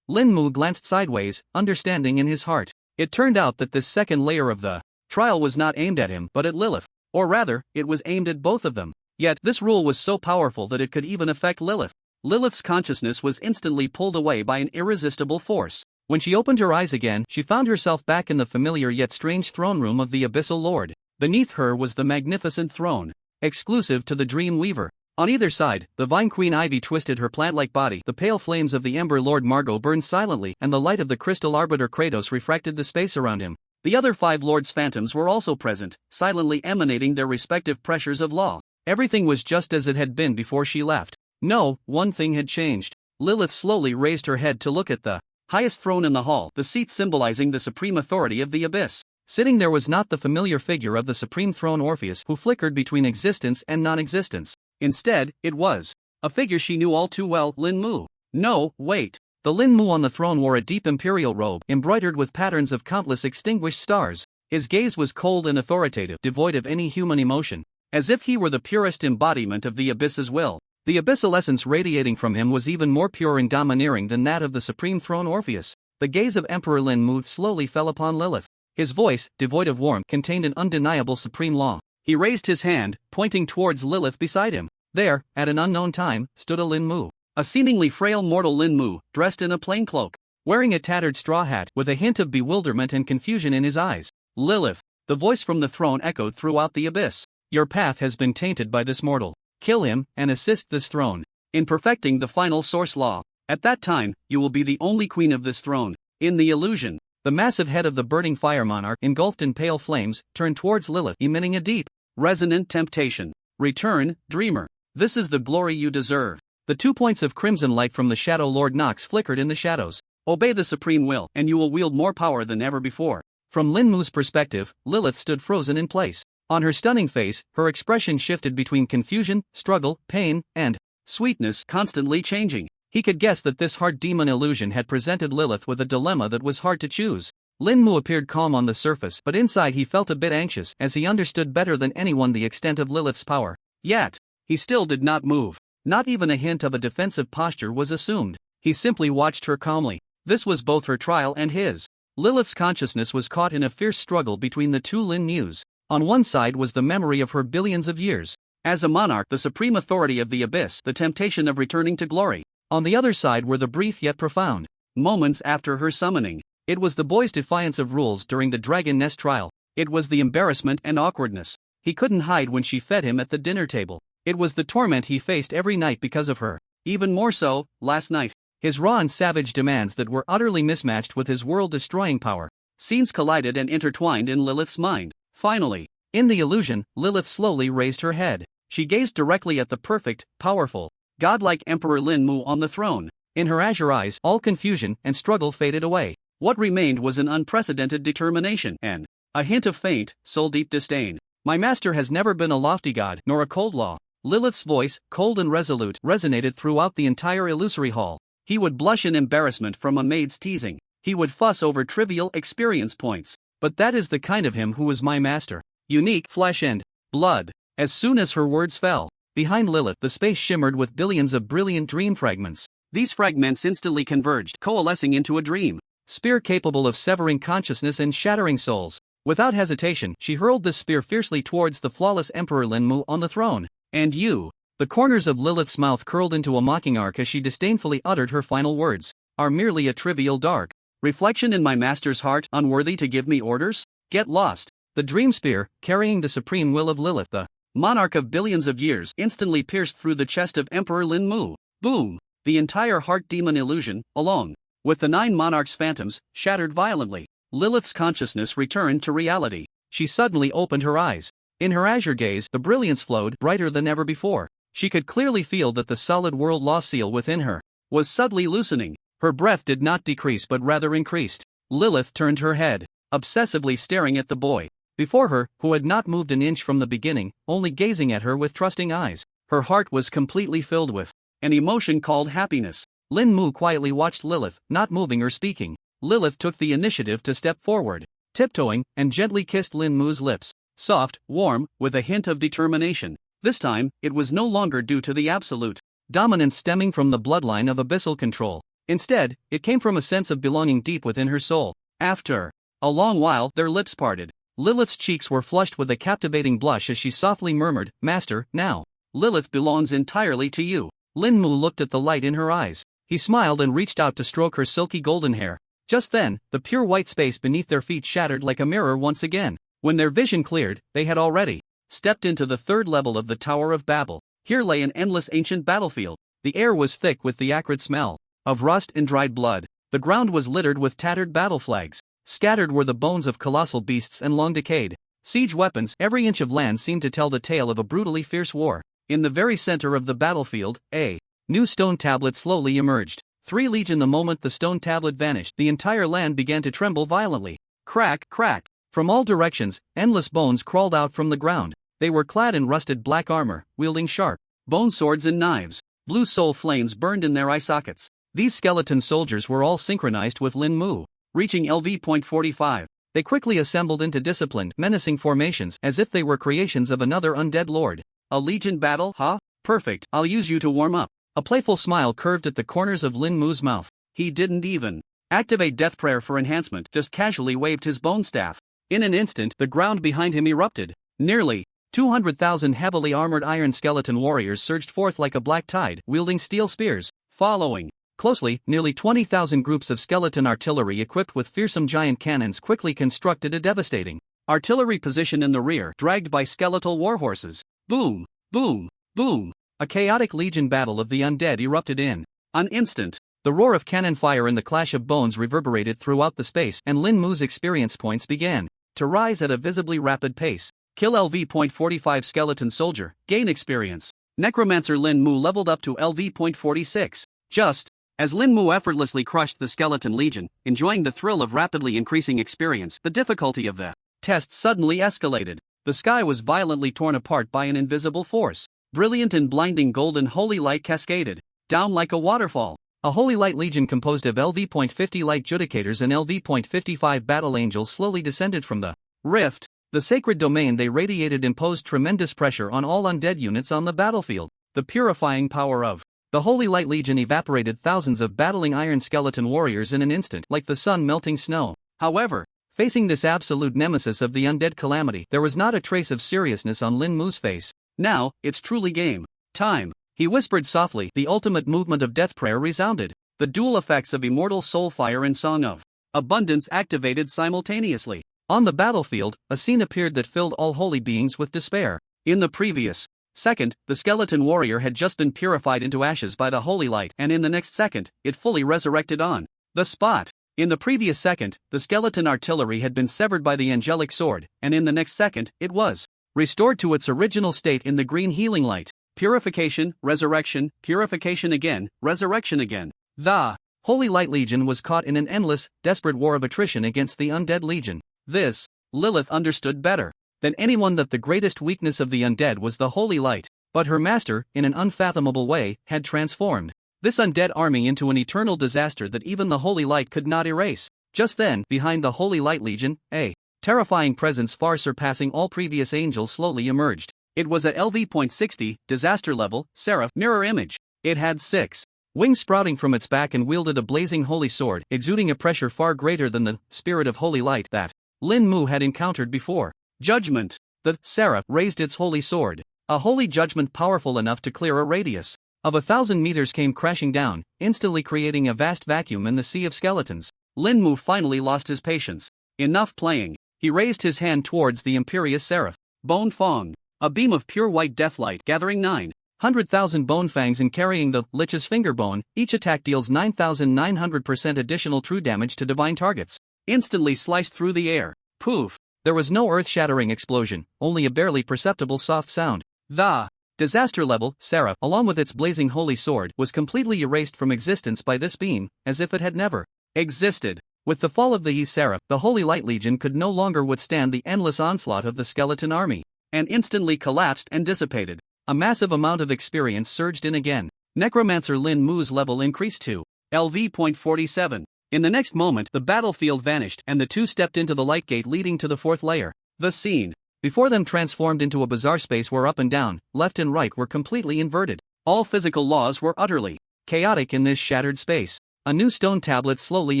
Mu glanced sideways, understanding in his heart. It turned out that this second layer of the trial was not aimed at him but at Lilith. Or rather, it was aimed at both of them. Yet, this rule was so powerful that it could even affect Lilith. Lilith's consciousness was instantly pulled away by an irresistible force. When she opened her eyes again, she found herself back in the familiar yet strange throne room of the Abyssal Lord. Beneath her was the magnificent throne, exclusive to the Dream Weaver. On either side, the Vine Queen Ivy twisted her plant-like body. The pale flames of the Ember Lord Margot burned silently, and the light of the Crystal Arbiter Kratos refracted the space around him. The other 5 Lords Phantoms were also present, silently emanating their respective pressures of law. Everything was just as it had been before she left. No, one thing had changed. Lilith slowly raised her head to look at the highest throne in the hall, the seat symbolizing the supreme authority of the abyss. Sitting there was not the familiar figure of the supreme throne Orpheus who flickered between existence and non-existence. Instead, it was a figure she knew all too well, Lin Mu. No, wait. The Lin Mu on the throne wore a deep imperial robe embroidered with patterns of countless extinguished stars. His gaze was cold and authoritative, devoid of any human emotion, as if he were the purest embodiment of the abyss's will. The abyssal essence radiating from him was even more pure and domineering than that of the supreme throne Orpheus. The gaze of Emperor Lin Mu slowly fell upon Lilith. His voice, devoid of warmth, contained an undeniable supreme law. He raised his hand, pointing towards Lilith beside him. There, at an unknown time, stood a Lin Mu. A seemingly frail mortal Lin Mu, dressed in a plain cloak, wearing a tattered straw hat, with a hint of bewilderment and confusion in his eyes. Lilith, the voice from the throne echoed throughout the abyss. Your path has been tainted by this mortal. Kill him, and assist this throne in perfecting the final source law. At that time, you will be the only queen of this throne. In the illusion, the massive head of the burning fire monarch, engulfed in pale flames, turned towards Lilith, emitting a deep, resonant temptation. Return, dreamer. This is the glory you deserve. The 2 points of crimson light from the Shadow Lord Nox flickered in the shadows. Obey the supreme will, and you will wield more power than ever before. From Lin Mu's perspective, Lilith stood frozen in place. On her stunning face, her expression shifted between confusion, struggle, pain, and sweetness, constantly changing. He could guess that this heart demon illusion had presented Lilith with a dilemma that was hard to choose. Lin Mu appeared calm on the surface, but inside he felt a bit anxious, as he understood better than anyone the extent of Lilith's power. Yet, he still did not move. Not even a hint of a defensive posture was assumed. He simply watched her calmly. This was both her trial and his. Lilith's consciousness was caught in a fierce struggle between the two Lin Mus. On one side was the memory of her billions of years as a monarch, the supreme authority of the abyss, the temptation of returning to glory. On the other side were the brief yet profound moments after her summoning. It was the boy's defiance of rules during the Dragon Nest trial. It was the embarrassment and awkwardness he couldn't hide when she fed him at the dinner table. It was the torment he faced every night because of her. Even more so, last night. His raw and savage demands that were utterly mismatched with his world-destroying power. Scenes collided and intertwined in Lilith's mind. Finally, in the illusion, Lilith slowly raised her head. She gazed directly at the perfect, powerful, godlike Emperor Lin Mu on the throne. In her azure eyes, all confusion and struggle faded away. What remained was an unprecedented determination and a hint of faint, soul-deep disdain. My master has never been a lofty god, nor a cold law. Lilith's voice, cold and resolute, resonated throughout the entire illusory hall. He would blush in embarrassment from a maid's teasing. He would fuss over trivial experience points. But that is the kind of him who is my master. Unique, flesh and blood. As soon as her words fell, behind Lilith the space shimmered with billions of brilliant dream fragments. These fragments instantly converged, coalescing into a dream spear capable of severing consciousness and shattering souls. Without hesitation, she hurled the spear fiercely towards the flawless Emperor Lin Mu on the throne. And you. The corners of Lilith's mouth curled into a mocking arc as she disdainfully uttered her final words. Are merely a trivial dark reflection in my master's heart, unworthy to give me orders? Get lost. The dream spear, carrying the supreme will of Lilith, the monarch of billions of years, instantly pierced through the chest of Emperor Lin Mu. Boom! The entire heart demon illusion, along with the 9 monarch's phantoms, shattered violently. Lilith's consciousness returned to reality. She suddenly opened her eyes. In her azure gaze, the brilliance flowed brighter than ever before. She could clearly feel that the solid world law seal within her was subtly loosening. Her breath did not decrease but rather increased. Lilith turned her head, obsessively staring at the boy before her, who had not moved an inch from the beginning, only gazing at her with trusting eyes. Her heart was completely filled with an emotion called happiness. Lin Mu quietly watched Lilith, not moving or speaking. Lilith took the initiative to step forward, tiptoeing, and gently kissed Lin Mu's lips. Soft, warm, with a hint of determination. This time, it was no longer due to the absolute dominance stemming from the bloodline of abyssal control. Instead, it came from a sense of belonging deep within her soul. After a long while, their lips parted. Lilith's cheeks were flushed with a captivating blush as she softly murmured, "Master, now. Lilith belongs entirely to you." Lin Mu looked at the light in her eyes. He smiled and reached out to stroke her silky golden hair. Just then, the pure white space beneath their feet shattered like a mirror once again. When their vision cleared, they had already stepped into the third level of the Tower of Babel. Here lay an endless ancient battlefield. The air was thick with the acrid smell of rust and dried blood. The ground was littered with tattered battle flags. Scattered were the bones of colossal beasts and long decayed siege weapons. Every inch of land seemed to tell the tale of a brutally fierce war. In the very center of the battlefield, a new stone tablet slowly emerged. 3 legion. The moment the stone tablet vanished, the entire land began to tremble violently. Crack, crack. From all directions, endless bones crawled out from the ground. They were clad in rusted black armor, wielding sharp bone swords and knives. Blue soul flames burned in their eye sockets. These skeleton soldiers were all synchronized with Lin Mu. Reaching LV.45, they quickly assembled into disciplined, menacing formations as if they were creations of another undead lord. A legion battle, huh? Perfect, I'll use you to warm up. A playful smile curved at the corners of Lin Mu's mouth. He didn't even activate death prayer for enhancement, just casually waved his bone staff. In an instant, the ground behind him erupted. Nearly 200,000 heavily armored iron skeleton warriors surged forth like a black tide, wielding steel spears. Following closely, nearly 20,000 groups of skeleton artillery equipped with fearsome giant cannons quickly constructed a devastating artillery position in the rear, dragged by skeletal warhorses. Boom, boom, boom. A chaotic legion battle of the undead erupted in an instant. The roar of cannon fire and the clash of bones reverberated throughout the space, and Lin Mu's experience points began to rise at a visibly rapid pace. Kill LV.45 skeleton soldier, gain experience. Necromancer Lin Mu leveled up to LV.46. Just as Lin Mu effortlessly crushed the skeleton legion, enjoying the thrill of rapidly increasing experience, the difficulty of the test suddenly escalated. The sky was violently torn apart by an invisible force. Brilliant and blinding golden holy light cascaded down like a waterfall. A holy light legion composed of LV.50 light judicators and LV.55 battle angels slowly descended from the rift. The sacred domain they radiated imposed tremendous pressure on all undead units on the battlefield. The purifying power of the Holy Light Legion evaporated thousands of battling iron skeleton warriors in an instant, like the sun melting snow. However, facing this absolute nemesis of the undead calamity, there was not a trace of seriousness on Lin Mu's face. Now, it's truly game time, he whispered softly. The ultimate movement of death prayer resounded. The dual effects of immortal soul fire and song of abundance activated simultaneously. On the battlefield, a scene appeared that filled all holy beings with despair. In the previous second, the skeleton warrior had just been purified into ashes by the holy light, and in the next second, it fully resurrected on the spot. In the previous second, the skeleton artillery had been severed by the angelic sword, and in the next second, it was restored to its original state in the green healing light. Purification, resurrection, purification again, resurrection again. The Holy Light Legion was caught in an endless, desperate war of attrition against the undead legion. This, Lilith understood better than anyone that the greatest weakness of the undead was the holy light, but her master, in an unfathomable way, had transformed this undead army into an eternal disaster that even the holy light could not erase. Just then, behind the Holy Light Legion, a terrifying presence far surpassing all previous angels slowly emerged. It was at LV.60, disaster level, Seraph mirror image. It had 6 wings sprouting from its back and wielded a blazing holy sword, exuding a pressure far greater than the spirit of holy light that Lin Mu had encountered before. Judgment. The Seraph raised its holy sword. A holy judgment powerful enough to clear a radius of 1,000 meters came crashing down, instantly creating a vast vacuum in the sea of skeletons. Lin Mu finally lost his patience. Enough playing. He raised his hand towards the imperious Seraph. Bone Fong. A beam of pure white deathlight gathering 900,000 bone fangs and carrying the Lich's finger bone. Each attack deals 9,900% additional true damage to divine targets. Instantly sliced through the air. Poof. There was no earth-shattering explosion, only a barely perceptible soft sound. The Disaster level, Seraph, along with its blazing holy sword, was completely erased from existence by this beam, as if it had never existed. With the fall of the Seraph, the Holy Light Legion could no longer withstand the endless onslaught of the skeleton army, and instantly collapsed and dissipated. A massive amount of experience surged in again. Necromancer Lin Mu's level increased to LV.47. In the next moment, the battlefield vanished and the two stepped into the light gate leading to the fourth layer. The scene before them transformed into a bizarre space where up and down, left and right were completely inverted. All physical laws were utterly chaotic in this shattered space. A new stone tablet slowly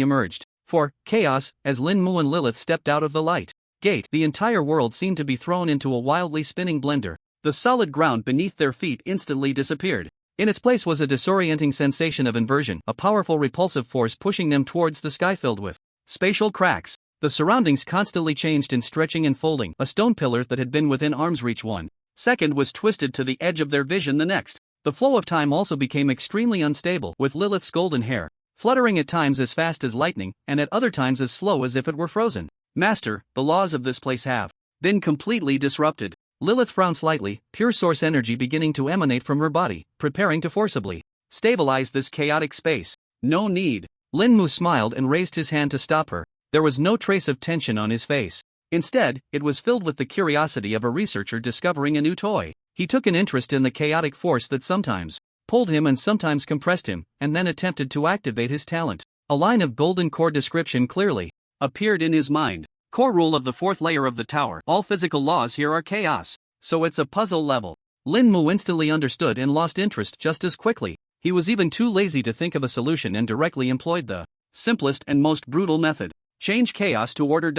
emerged. For chaos, as Lin Mu and Lilith stepped out of the light gate, the entire world seemed to be thrown into a wildly spinning blender. The solid ground beneath their feet instantly disappeared. In its place was a disorienting sensation of inversion, a powerful repulsive force pushing them towards the sky filled with spatial cracks. The surroundings constantly changed in stretching and folding. A stone pillar that had been within arm's reach 1 second was twisted to the edge of their vision the next. The flow of time also became extremely unstable, with Lilith's golden hair fluttering at times as fast as lightning, and at other times as slow as if it were frozen. Master, the laws of this place have been completely disrupted. Lilith frowned slightly, pure source energy beginning to emanate from her body, preparing to forcibly stabilize this chaotic space. No need. Lin Mu smiled and raised his hand to stop her. There was no trace of tension on his face. Instead, it was filled with the curiosity of a researcher discovering a new toy. He took an interest in the chaotic force that sometimes pulled him and sometimes compressed him, and then attempted to activate his talent. A line of golden core description clearly appeared in his mind. Core rule of the fourth layer of the tower. All physical laws here are chaos. So it's a puzzle level. Lin Mu instantly understood and lost interest just as quickly. He was even too lazy to think of a solution and directly employed the simplest and most brutal method. Change chaos to order.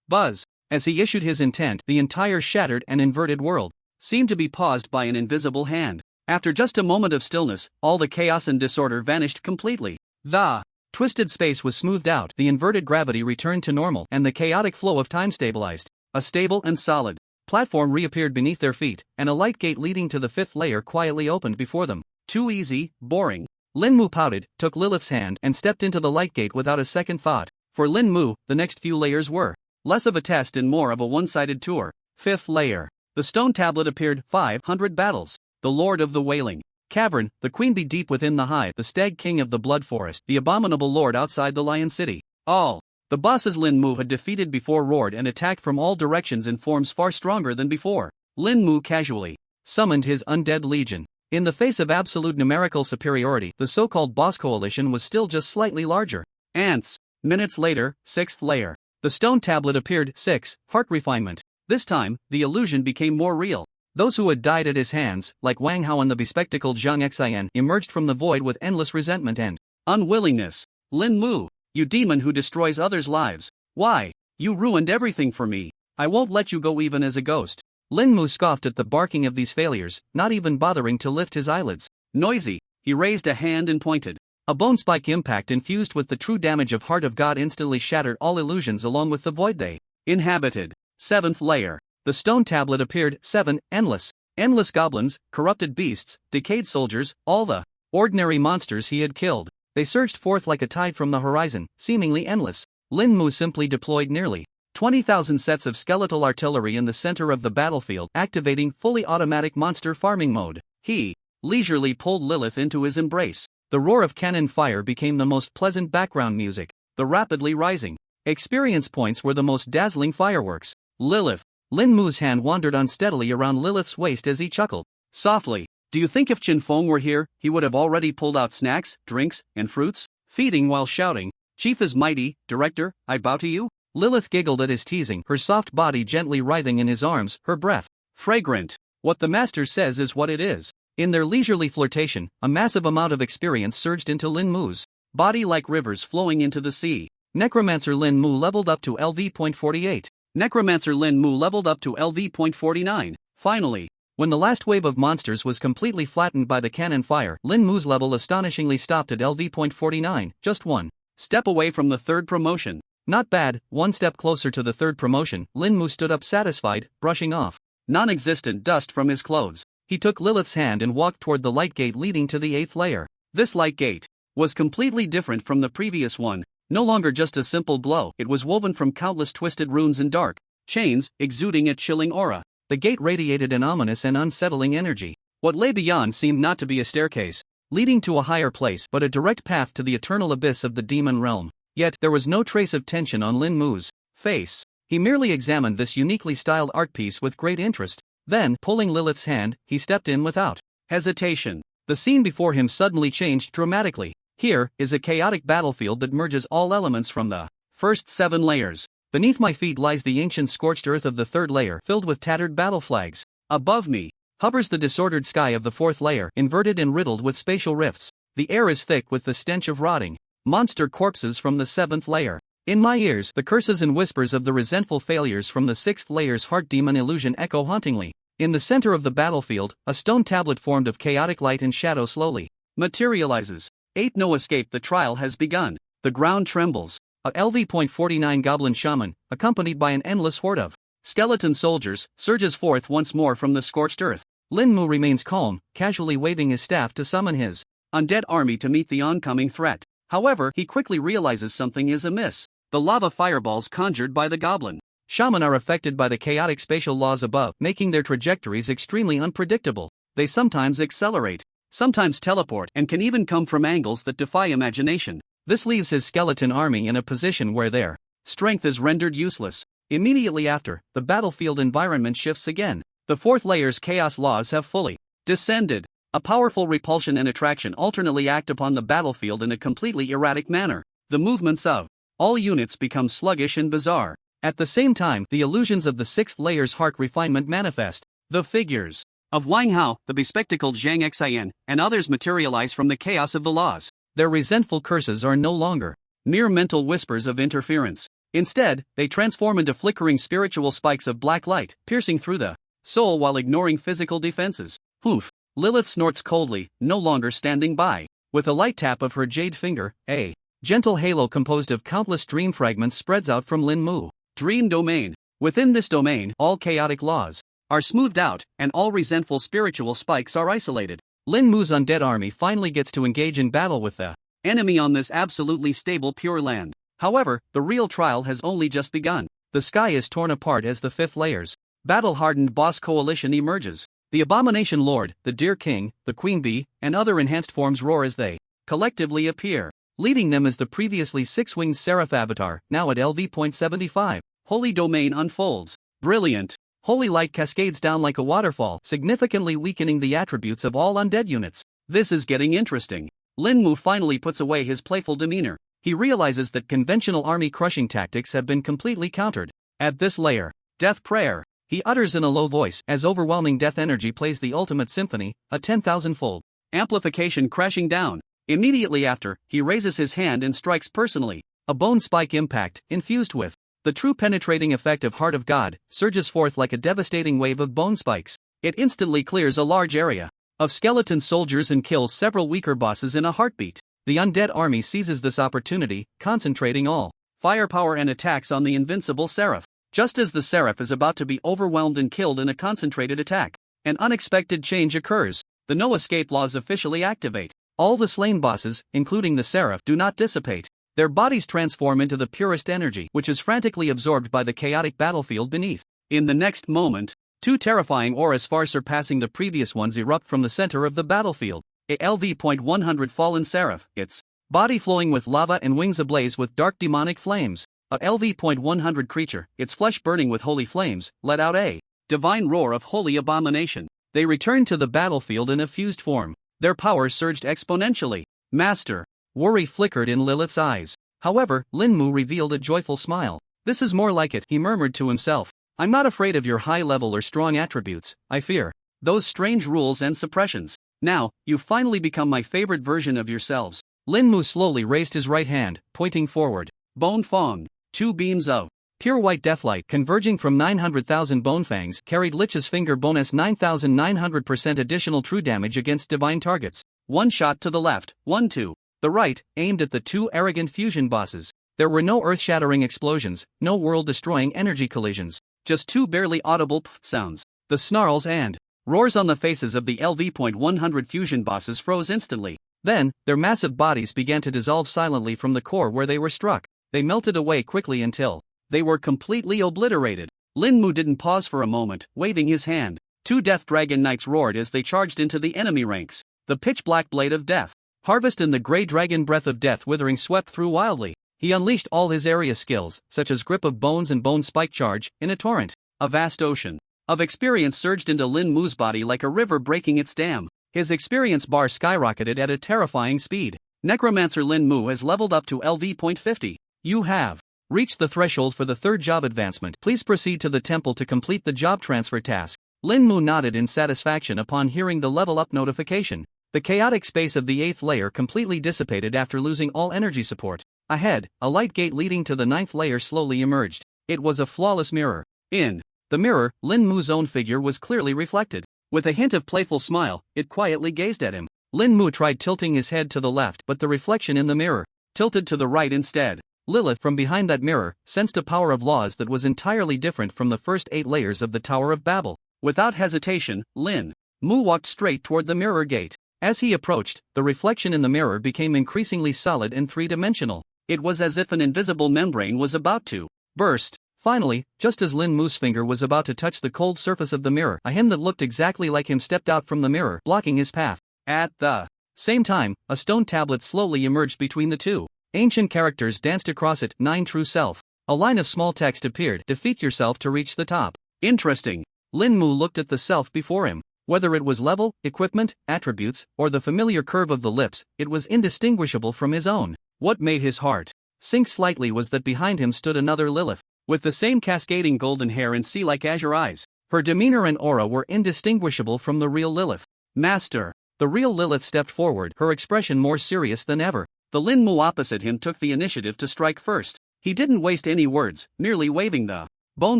Buzz. As he issued his intent, the entire shattered and inverted world seemed to be paused by an invisible hand. After just a moment of stillness, all the chaos and disorder vanished completely. The twisted space was smoothed out, the inverted gravity returned to normal, and the chaotic flow of time stabilized. A stable and solid platform reappeared beneath their feet, and a light gate leading to the fifth layer quietly opened before them. Too easy, boring. Lin Mu pouted, took Lilith's hand, and stepped into the light gate without a second thought. For Lin Mu, the next few layers were less of a test and more of a one-sided tour. Fifth layer. The stone tablet appeared. 500 battles. The Lord of the Wailing Cavern, the Queen Bee deep within the hive, the Stag King of the Blood Forest, the Abominable Lord outside the Lion City. All the bosses Lin Mu had defeated before roared and attacked from all directions in forms far stronger than before. Lin Mu casually summoned his undead legion. In the face of absolute numerical superiority, the so-called boss coalition was still just slightly larger. Ants. Minutes later, sixth layer. The stone tablet appeared. 6. Heart refinement. This time, the illusion became more real. Those who had died at his hands, like Wang Hao and the bespectacled Zhang Xian, emerged from the void with endless resentment and unwillingness. Lin Mu, you demon who destroys others' lives. Why? You ruined everything for me. I won't let you go even as a ghost. Lin Mu scoffed at the barking of these failures, not even bothering to lift his eyelids. Noisy. He raised a hand and pointed. A bone spike impact infused with the true damage of Heart of God instantly shattered all illusions along with the void they inhabited. Seventh layer. The stone tablet appeared. 7. Endless. Endless goblins, corrupted beasts, decayed soldiers, all the ordinary monsters he had killed. They surged forth like a tide from the horizon, seemingly endless. Lin Mu simply deployed nearly 20,000 sets of skeletal artillery in the center of the battlefield, activating fully automatic monster farming mode. He leisurely pulled Lilith into his embrace. The roar of cannon fire became the most pleasant background music. The rapidly rising experience points were the most dazzling fireworks. Lilith. Lin Mu's hand wandered unsteadily around Lilith's waist as he chuckled softly. Do you think if Qin Feng were here, he would have already pulled out snacks, drinks, and fruits? Feeding while shouting, "Chief is mighty, director, I bow to you." Lilith giggled at his teasing, her soft body gently writhing in his arms, her breath fragrant. What the master says is what it is. In their leisurely flirtation, a massive amount of experience surged into Lin Mu's body like rivers flowing into the sea. Necromancer Lin Mu leveled up to LV.48. Necromancer Lin Mu leveled up to LV.49. Finally, when the last wave of monsters was completely flattened by the cannon fire, Lin Mu's level astonishingly stopped at LV.49, just one step away from the third promotion. Not bad. One step closer to the third promotion, Lin Mu stood up satisfied, brushing off non-existent dust from his clothes. He took Lilith's hand and walked toward the light gate leading to the 8th layer. This light gate was completely different from the previous one. No longer just a simple glow, it was woven from countless twisted runes and dark chains, exuding a chilling aura. The gate radiated an ominous and unsettling energy. What lay beyond seemed not to be a staircase, leading to a higher place but a direct path to the eternal abyss of the demon realm. Yet, there was no trace of tension on Lin Mu's face. He merely examined this uniquely styled art piece with great interest. Then, pulling Lilith's hand, he stepped in without hesitation. The scene before him suddenly changed dramatically. Here is a chaotic battlefield that merges all elements from the first 7 layers. Beneath my feet lies the ancient scorched earth of the 3rd layer, filled with tattered battle flags. Above me hovers the disordered sky of the 4th layer, inverted and riddled with spatial rifts. The air is thick with the stench of rotting monster corpses from the 7th layer. In my ears, the curses and whispers of the resentful failures from the 6th layer's heart demon illusion echo hauntingly. In the center of the battlefield, a stone tablet formed of chaotic light and shadow slowly materializes. 8 No escape. The trial has begun. The ground trembles. A LV.49 goblin shaman, accompanied by an endless horde of skeleton soldiers, surges forth once more from the scorched earth. Lin Mu remains calm, casually waving his staff to summon his undead army to meet the oncoming threat. However, he quickly realizes something is amiss. The lava fireballs conjured by the goblin shaman are affected by the chaotic spatial laws above, making their trajectories extremely unpredictable. They sometimes accelerate, sometimes teleport, and can even come from angles that defy imagination. This leaves his skeleton army in a position where their strength is rendered useless. Immediately after, the battlefield environment shifts again. The 4th layer's chaos laws have fully descended. A powerful repulsion and attraction alternately act upon the battlefield in a completely erratic manner. The movements of all units become sluggish and bizarre. At the same time, the illusions of the 6th layer's heart refinement manifest. The figures of Wang Hao, the bespectacled Zhang Xian, and others materialize from the chaos of the laws. Their resentful curses are no longer mere mental whispers of interference. Instead, they transform into flickering spiritual spikes of black light, piercing through the soul while ignoring physical defenses. Poof! Lilith snorts coldly, no longer standing by. With a light tap of her jade finger, a gentle halo composed of countless dream fragments spreads out from Lin Mu. Dream domain. Within this domain, all chaotic laws are smoothed out, and all resentful spiritual spikes are isolated. Lin Mu's undead army finally gets to engage in battle with the enemy on this absolutely stable Pure Land. However, the real trial has only just begun. The sky is torn apart as the 5th layer's battle-hardened boss coalition emerges. The Abomination Lord, the Deer King, the Queen Bee, and other enhanced forms roar as they collectively appear. Leading them is the previously 6-winged Seraph Avatar, now at LV.75. Holy Domain unfolds. Brilliant. Holy light cascades down like a waterfall, significantly weakening the attributes of all undead units. This is getting interesting. Lin Mu finally puts away his playful demeanor. He realizes that conventional army-crushing tactics have been completely countered. At this layer, Death Prayer, he utters in a low voice as overwhelming death energy plays the ultimate symphony, a 10,000-fold amplification crashing down. Immediately after, he raises his hand and strikes personally. A bone spike impact, infused with the true penetrating effect of Heart of God, surges forth like a devastating wave of bone spikes. It instantly clears a large area of skeleton soldiers and kills several weaker bosses in a heartbeat. The undead army seizes this opportunity, concentrating all firepower and attacks on the invincible Seraph. Just as the Seraph is about to be overwhelmed and killed in a concentrated attack, an unexpected change occurs. The no escape laws officially activate. All the slain bosses, including the Seraph, do not dissipate. Their bodies transform into the purest energy, which is frantically absorbed by the chaotic battlefield beneath. In the next moment, 2 terrifying auras far surpassing the previous ones erupt from the center of the battlefield. A LV.100 fallen Seraph, its body flowing with lava and wings ablaze with dark demonic flames. A LV.100 creature, its flesh burning with holy flames, let out a divine roar of holy abomination. They returned to the battlefield in a fused form. Their power surged exponentially. Master. Worry flickered in Lilith's eyes. However, Lin Mu revealed a joyful smile. This is more like it, he murmured to himself. I'm not afraid of your high level or strong attributes, I fear those strange rules and suppressions. Now, you've finally become my favorite version of yourselves. Lin Mu slowly raised his right hand, pointing forward. Bone Fong. 2 beams of pure white deathlight converging from 900,000 bone fangs carried Lich's finger bonus 9,900% additional true damage against divine targets. 1 shot to the left, 1 to the right, aimed at the 2 arrogant fusion bosses. There were no earth-shattering explosions, no world-destroying energy collisions, just 2 barely audible pff sounds. The snarls and roars on the faces of the LV.100 fusion bosses froze instantly. Then, their massive bodies began to dissolve silently from the core where they were struck. They melted away quickly until they were completely obliterated. Lin Mu didn't pause for a moment, waving his hand. Two Death Dragon Knights roared as they charged into the enemy ranks. The pitch-black blade of death. Harvest and the Grey Dragon Breath of Death withering swept through wildly. He unleashed all his area skills, such as Grip of Bones and Bone Spike Charge, in a torrent. A vast ocean of experience surged into Lin Mu's body like a river breaking its dam. His experience bar skyrocketed at a terrifying speed. Necromancer Lin Mu has leveled up to LV.50. You have reached the threshold for the third job advancement. Please proceed to the temple to complete the job transfer task. Lin Mu nodded in satisfaction upon hearing the level up notification. The chaotic space of the 8th layer completely dissipated after losing all energy support. Ahead, a light gate leading to the 9th layer slowly emerged. It was a flawless mirror. In the mirror, Lin Mu's own figure was clearly reflected. With a hint of playful smile, it quietly gazed at him. Lin Mu tried tilting his head to the left, but the reflection in the mirror tilted to the right instead. Lilith, from behind that mirror, sensed a power of laws that was entirely different from the first 8 layers of the Tower of Babel. Without hesitation, Lin Mu walked straight toward the mirror gate. As he approached, the reflection in the mirror became increasingly solid and three-dimensional. It was as if an invisible membrane was about to burst. Finally, just as Lin Mu's finger was about to touch the cold surface of the mirror, a hand that looked exactly like him stepped out from the mirror, blocking his path. At the same time, a stone tablet slowly emerged between the two. Ancient characters danced across it. 9 True Self. A line of small text appeared. Defeat yourself to reach the top. Interesting. Lin Mu looked at the self before him. Whether it was level, equipment, attributes, or the familiar curve of the lips, it was indistinguishable from his own. What made his heart sink slightly was that behind him stood another Lilith, with the same cascading golden hair and sea-like azure eyes. Her demeanor and aura were indistinguishable from the real Lilith. Master. The real Lilith stepped forward, her expression more serious than ever. The Lin Mu opposite him took the initiative to strike first. He didn't waste any words, merely waving the bone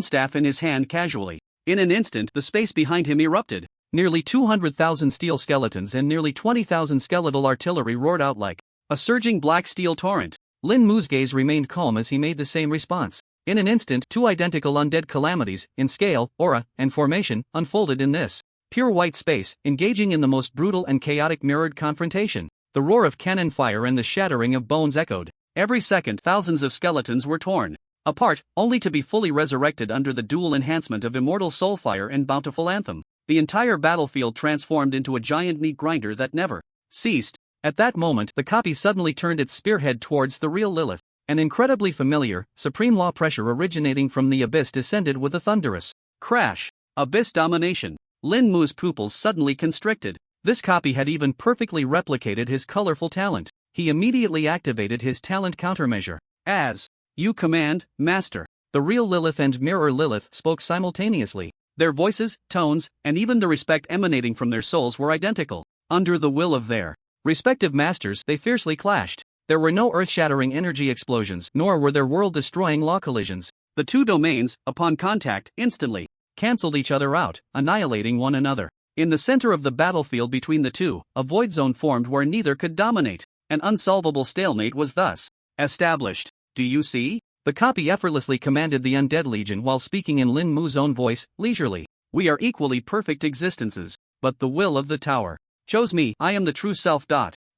staff in his hand casually. In an instant, the space behind him erupted. Nearly 200,000 steel skeletons and nearly 20,000 skeletal artillery roared out like a surging black steel torrent. Lin Mu's gaze remained calm as he made the same response. In an instant, 2 identical undead calamities, in scale, aura, and formation, unfolded in this pure white space, engaging in the most brutal and chaotic mirrored confrontation. The roar of cannon fire and the shattering of bones echoed. Every second, thousands of skeletons were torn apart, only to be fully resurrected under the dual enhancement of Immortal Soulfire and Bountiful Anthem. The entire battlefield transformed into a giant meat grinder that never ceased. At that moment, the copy suddenly turned its spearhead towards the real Lilith. An incredibly familiar, supreme law pressure originating from the abyss descended with a thunderous crash. Abyss domination. Lin Mu's pupils suddenly constricted. This copy had even perfectly replicated his colorful talent. He immediately activated his talent countermeasure. As you command, Master. The real Lilith and Mirror Lilith spoke simultaneously. Their voices, tones, and even the respect emanating from their souls were identical. Under the will of their respective masters, they fiercely clashed. There were no earth-shattering energy explosions, nor were there world-destroying law collisions. The two domains, upon contact, instantly cancelled each other out, annihilating one another. In the center of the battlefield between the two, a void zone formed where neither could dominate. An unsolvable stalemate was thus established. Do you see? The copy effortlessly commanded the Undead Legion while speaking in Lin Mu's own voice, leisurely. We are equally perfect existences, but the will of the tower chose me. I am the true self.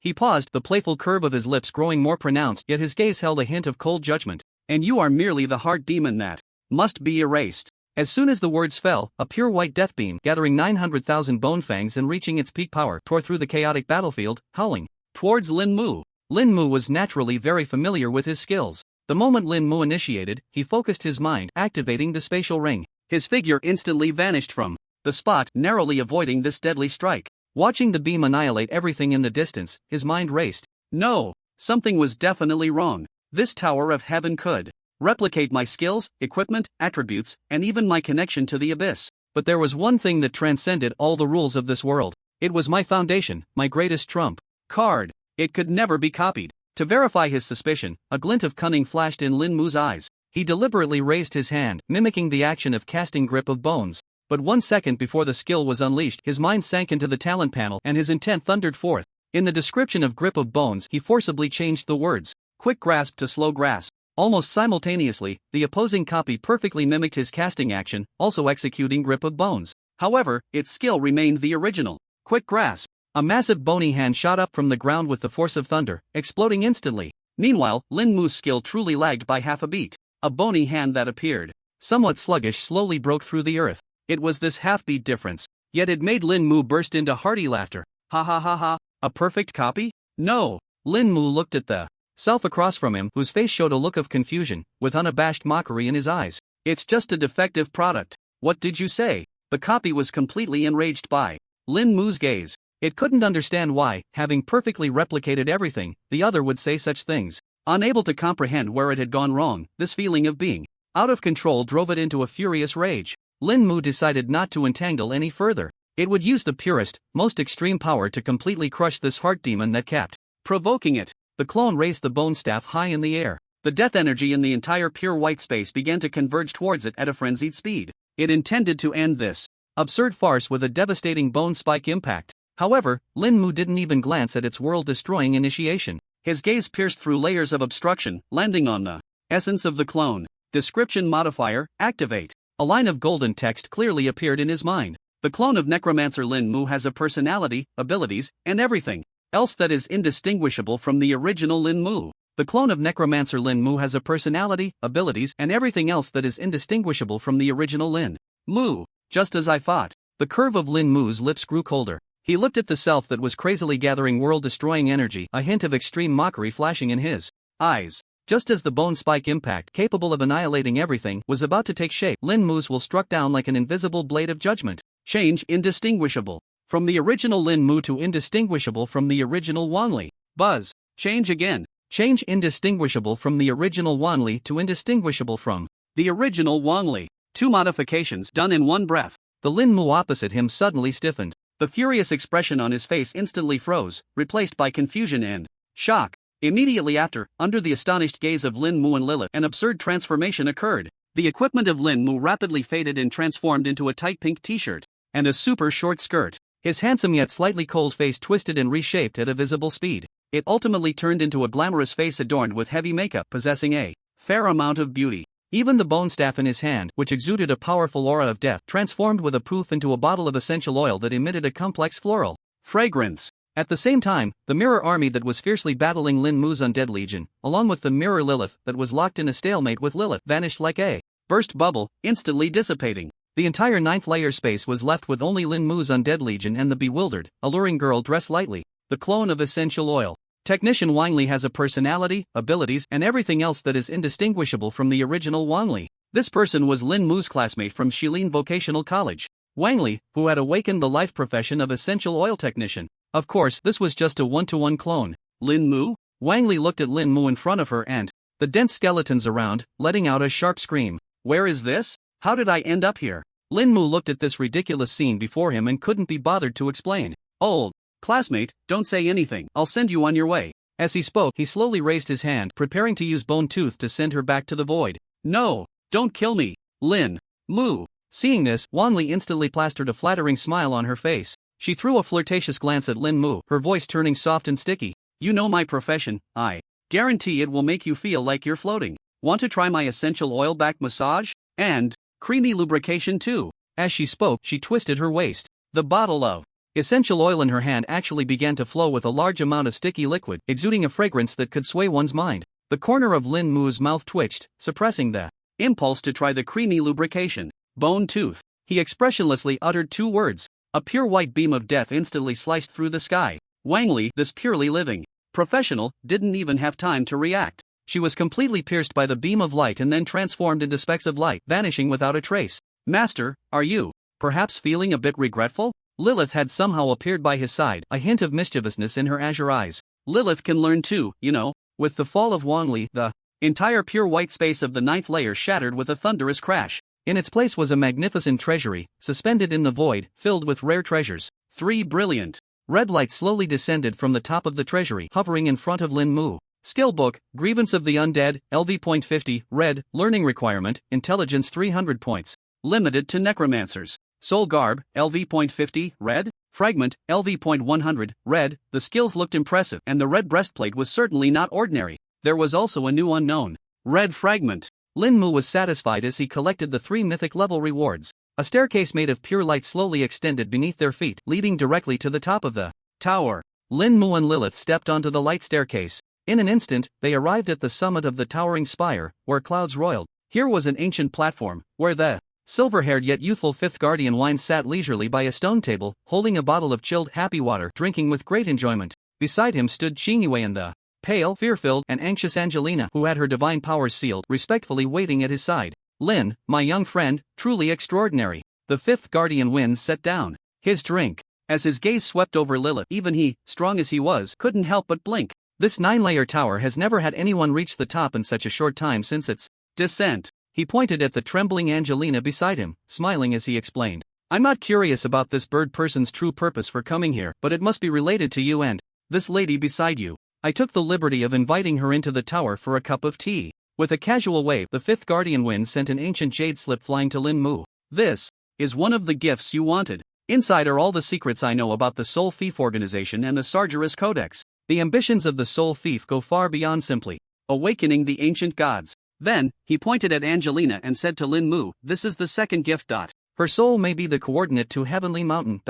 He paused, the playful curve of his lips growing more pronounced, yet his gaze held a hint of cold judgment. And you are merely the heart demon that must be erased. As soon as the words fell, a pure white death beam, gathering 900,000 bone fangs and reaching its peak power, tore through the chaotic battlefield, howling towards Lin Mu. Lin Mu was naturally very familiar with his skills. The moment Lin Mu initiated, he focused his mind, activating the spatial ring. His figure instantly vanished from the spot, narrowly avoiding this deadly strike. Watching the beam annihilate everything in the distance, his mind raced. No, something was definitely wrong. This Tower of Heaven could replicate my skills, equipment, attributes, and even my connection to the abyss. But there was one thing that transcended all the rules of this world. It was my foundation, my greatest trump card. It could never be copied. To verify his suspicion, a glint of cunning flashed in Lin Mu's eyes. He deliberately raised his hand, mimicking the action of casting Grip of Bones. But 1 second before the skill was unleashed, his mind sank into the talent panel and his intent thundered forth. In the description of Grip of Bones, he forcibly changed the words quick grasp to slow grasp. Almost simultaneously, the opposing copy perfectly mimicked his casting action, also executing Grip of Bones. However, its skill remained the original quick grasp. A massive bony hand shot up from the ground with the force of thunder, exploding instantly. Meanwhile, Lin Mu's skill truly lagged by half a beat. A bony hand that appeared somewhat sluggish slowly broke through the earth. It was this half-beat difference Yet it made Lin Mu burst into hearty laughter. Ha ha ha ha, a perfect copy? No. Lin Mu looked at the self across from him, whose face showed a look of confusion, with unabashed mockery in his eyes. It's just a defective product. What did you say? The copy was completely enraged by Lin Mu's gaze. It couldn't understand why, having perfectly replicated everything, the other would say such things. Unable to comprehend where it had gone wrong, this feeling of being out of control drove it into a furious rage. Lin Mu decided not to entangle any further. It would use the purest, most extreme power to completely crush this heart demon that kept provoking it. The clone raised the bone staff high in the air. The death energy in the entire pure white space began to converge towards it at a frenzied speed. It intended to end this absurd farce with a devastating bone spike impact. However, Lin Mu didn't even glance at its world-destroying initiation. His gaze pierced through layers of obstruction, landing on the essence of the clone. Description modifier, activate. A line of golden text clearly appeared in his mind. The clone of Necromancer Lin Mu has a personality, abilities, and everything else that is indistinguishable from the original Lin Mu. The clone of Necromancer Lin Mu has a personality, abilities, and everything else that is indistinguishable from the original Lin Mu. Just as I thought. The curve of Lin Mu's lips grew colder. He looked at the self that was crazily gathering world-destroying energy, a hint of extreme mockery flashing in his eyes. Just as the bone spike impact, capable of annihilating everything, was about to take shape, Lin Mu's will struck down like an invisible blade of judgment. Change indistinguishable from the original Lin Mu to indistinguishable from the original Wang Li. Buzz. Change again. Change indistinguishable from the original Wang Li to indistinguishable from the original Wang Li. 2 modifications done in one breath. The Lin Mu opposite him suddenly stiffened. The furious expression on his face instantly froze, replaced by confusion and shock. Immediately after, under the astonished gaze of Lin Mu and Lilith, an absurd transformation occurred. The equipment of Lin Mu rapidly faded and transformed into a tight pink t-shirt and a super short skirt. His handsome yet slightly cold face twisted and reshaped at a visible speed. It ultimately turned into a glamorous face adorned with heavy makeup, possessing a fair amount of beauty. Even the bone staff in his hand, which exuded a powerful aura of death, transformed with a poof into a bottle of essential oil that emitted a complex floral fragrance. At the same time, the mirror army that was fiercely battling Lin Mu's undead legion, along with the mirror Lilith that was locked in a stalemate with Lilith, vanished like a burst bubble, instantly dissipating. The entire 9th layer space was left with only Lin Mu's undead legion and the bewildered, alluring girl dressed lightly. The clone of essential oil. Technician Wang Li has a personality, abilities, and everything else that is indistinguishable from the original Wang Li. This person was Lin Mu's classmate from Shilin Vocational College. Wang Li, who had awakened the life profession of essential oil technician. Of course, this was just a one-to-one clone. Lin Mu? Wang Li looked at Lin Mu in front of her and the dense skeletons around, letting out a sharp scream. Where is this? How did I end up here? Lin Mu looked at this ridiculous scene before him and couldn't be bothered to explain. Old classmate, don't say anything, I'll send you on your way. As he spoke, he slowly raised his hand, preparing to use Bone Tooth to send her back to the void. No, don't kill me, Lin Mu. Seeing this, Wang Li instantly plastered a flattering smile on her face. She threw a flirtatious glance at Lin Mu, her voice turning soft and sticky. You know my profession, I guarantee it will make you feel like you're floating. Want to try my essential oil back massage? And creamy lubrication too. As she spoke, she twisted her waist. The bottle of essential oil in her hand actually began to flow with a large amount of sticky liquid, exuding a fragrance that could sway one's mind. The corner of Lin Mu's mouth twitched, suppressing the impulse to try the creamy lubrication. Bone Tooth. He expressionlessly uttered 2 words. A pure white beam of death instantly sliced through the sky. Wang Li, this purely living professional, didn't even have time to react. She was completely pierced by the beam of light and then transformed into specks of light, vanishing without a trace. Master, are you perhaps feeling a bit regretful? Lilith had somehow appeared by his side, a hint of mischievousness in her azure eyes. Lilith can learn too, you know. With the fall of Wang Li, the entire pure white space of the 9th layer shattered with a thunderous crash. In its place was a magnificent treasury, suspended in the void, filled with rare treasures. 3 brilliant red lights slowly descended from the top of the treasury, hovering in front of Lin Mu. Skill book, Grievance of the Undead, LV.50, red, learning requirement, intelligence 300 points. Limited to necromancers. Soul garb, LV.50, red, fragment, LV.100, red. The skills looked impressive, and the red breastplate was certainly not ordinary. There was also a new unknown red fragment. Lin Mu was satisfied as he collected the 3 mythic level rewards. A staircase made of pure light slowly extended beneath their feet, leading directly to the top of the tower. Lin Mu and Lilith stepped onto the light staircase. In an instant, they arrived at the summit of the towering spire, where clouds roiled. Here was an ancient platform, where the Silver-haired yet youthful fifth guardian Wine sat leisurely by a stone table, holding a bottle of chilled happy water, drinking with great enjoyment. Beside him stood Qingyue and the pale, fear-filled, and anxious Angelina, who had her divine powers sealed, respectfully waiting at his side. Lin, my young friend, truly extraordinary. The fifth guardian Win set down his drink. As his gaze swept over Lilith, even he, strong as he was, couldn't help but blink. This 9-layer tower has never had anyone reach the top in such a short time since its descent. He pointed at the trembling Angelina beside him, smiling as he explained. I'm not curious about this bird person's true purpose for coming here, but it must be related to you and this lady beside you. I took the liberty of inviting her into the tower for a cup of tea. With a casual wave, the fifth guardian Wind sent an ancient jade slip flying to Lin Mu. This is one of the gifts you wanted. Inside are all the secrets I know about the Soul Thief organization and the Sargeras Codex. The ambitions of the Soul Thief go far beyond simply awakening the ancient gods. Then, he pointed at Angelina and said to Lin Mu, this is the second gift. Her soul may be the coordinate to Heavenly Mountain.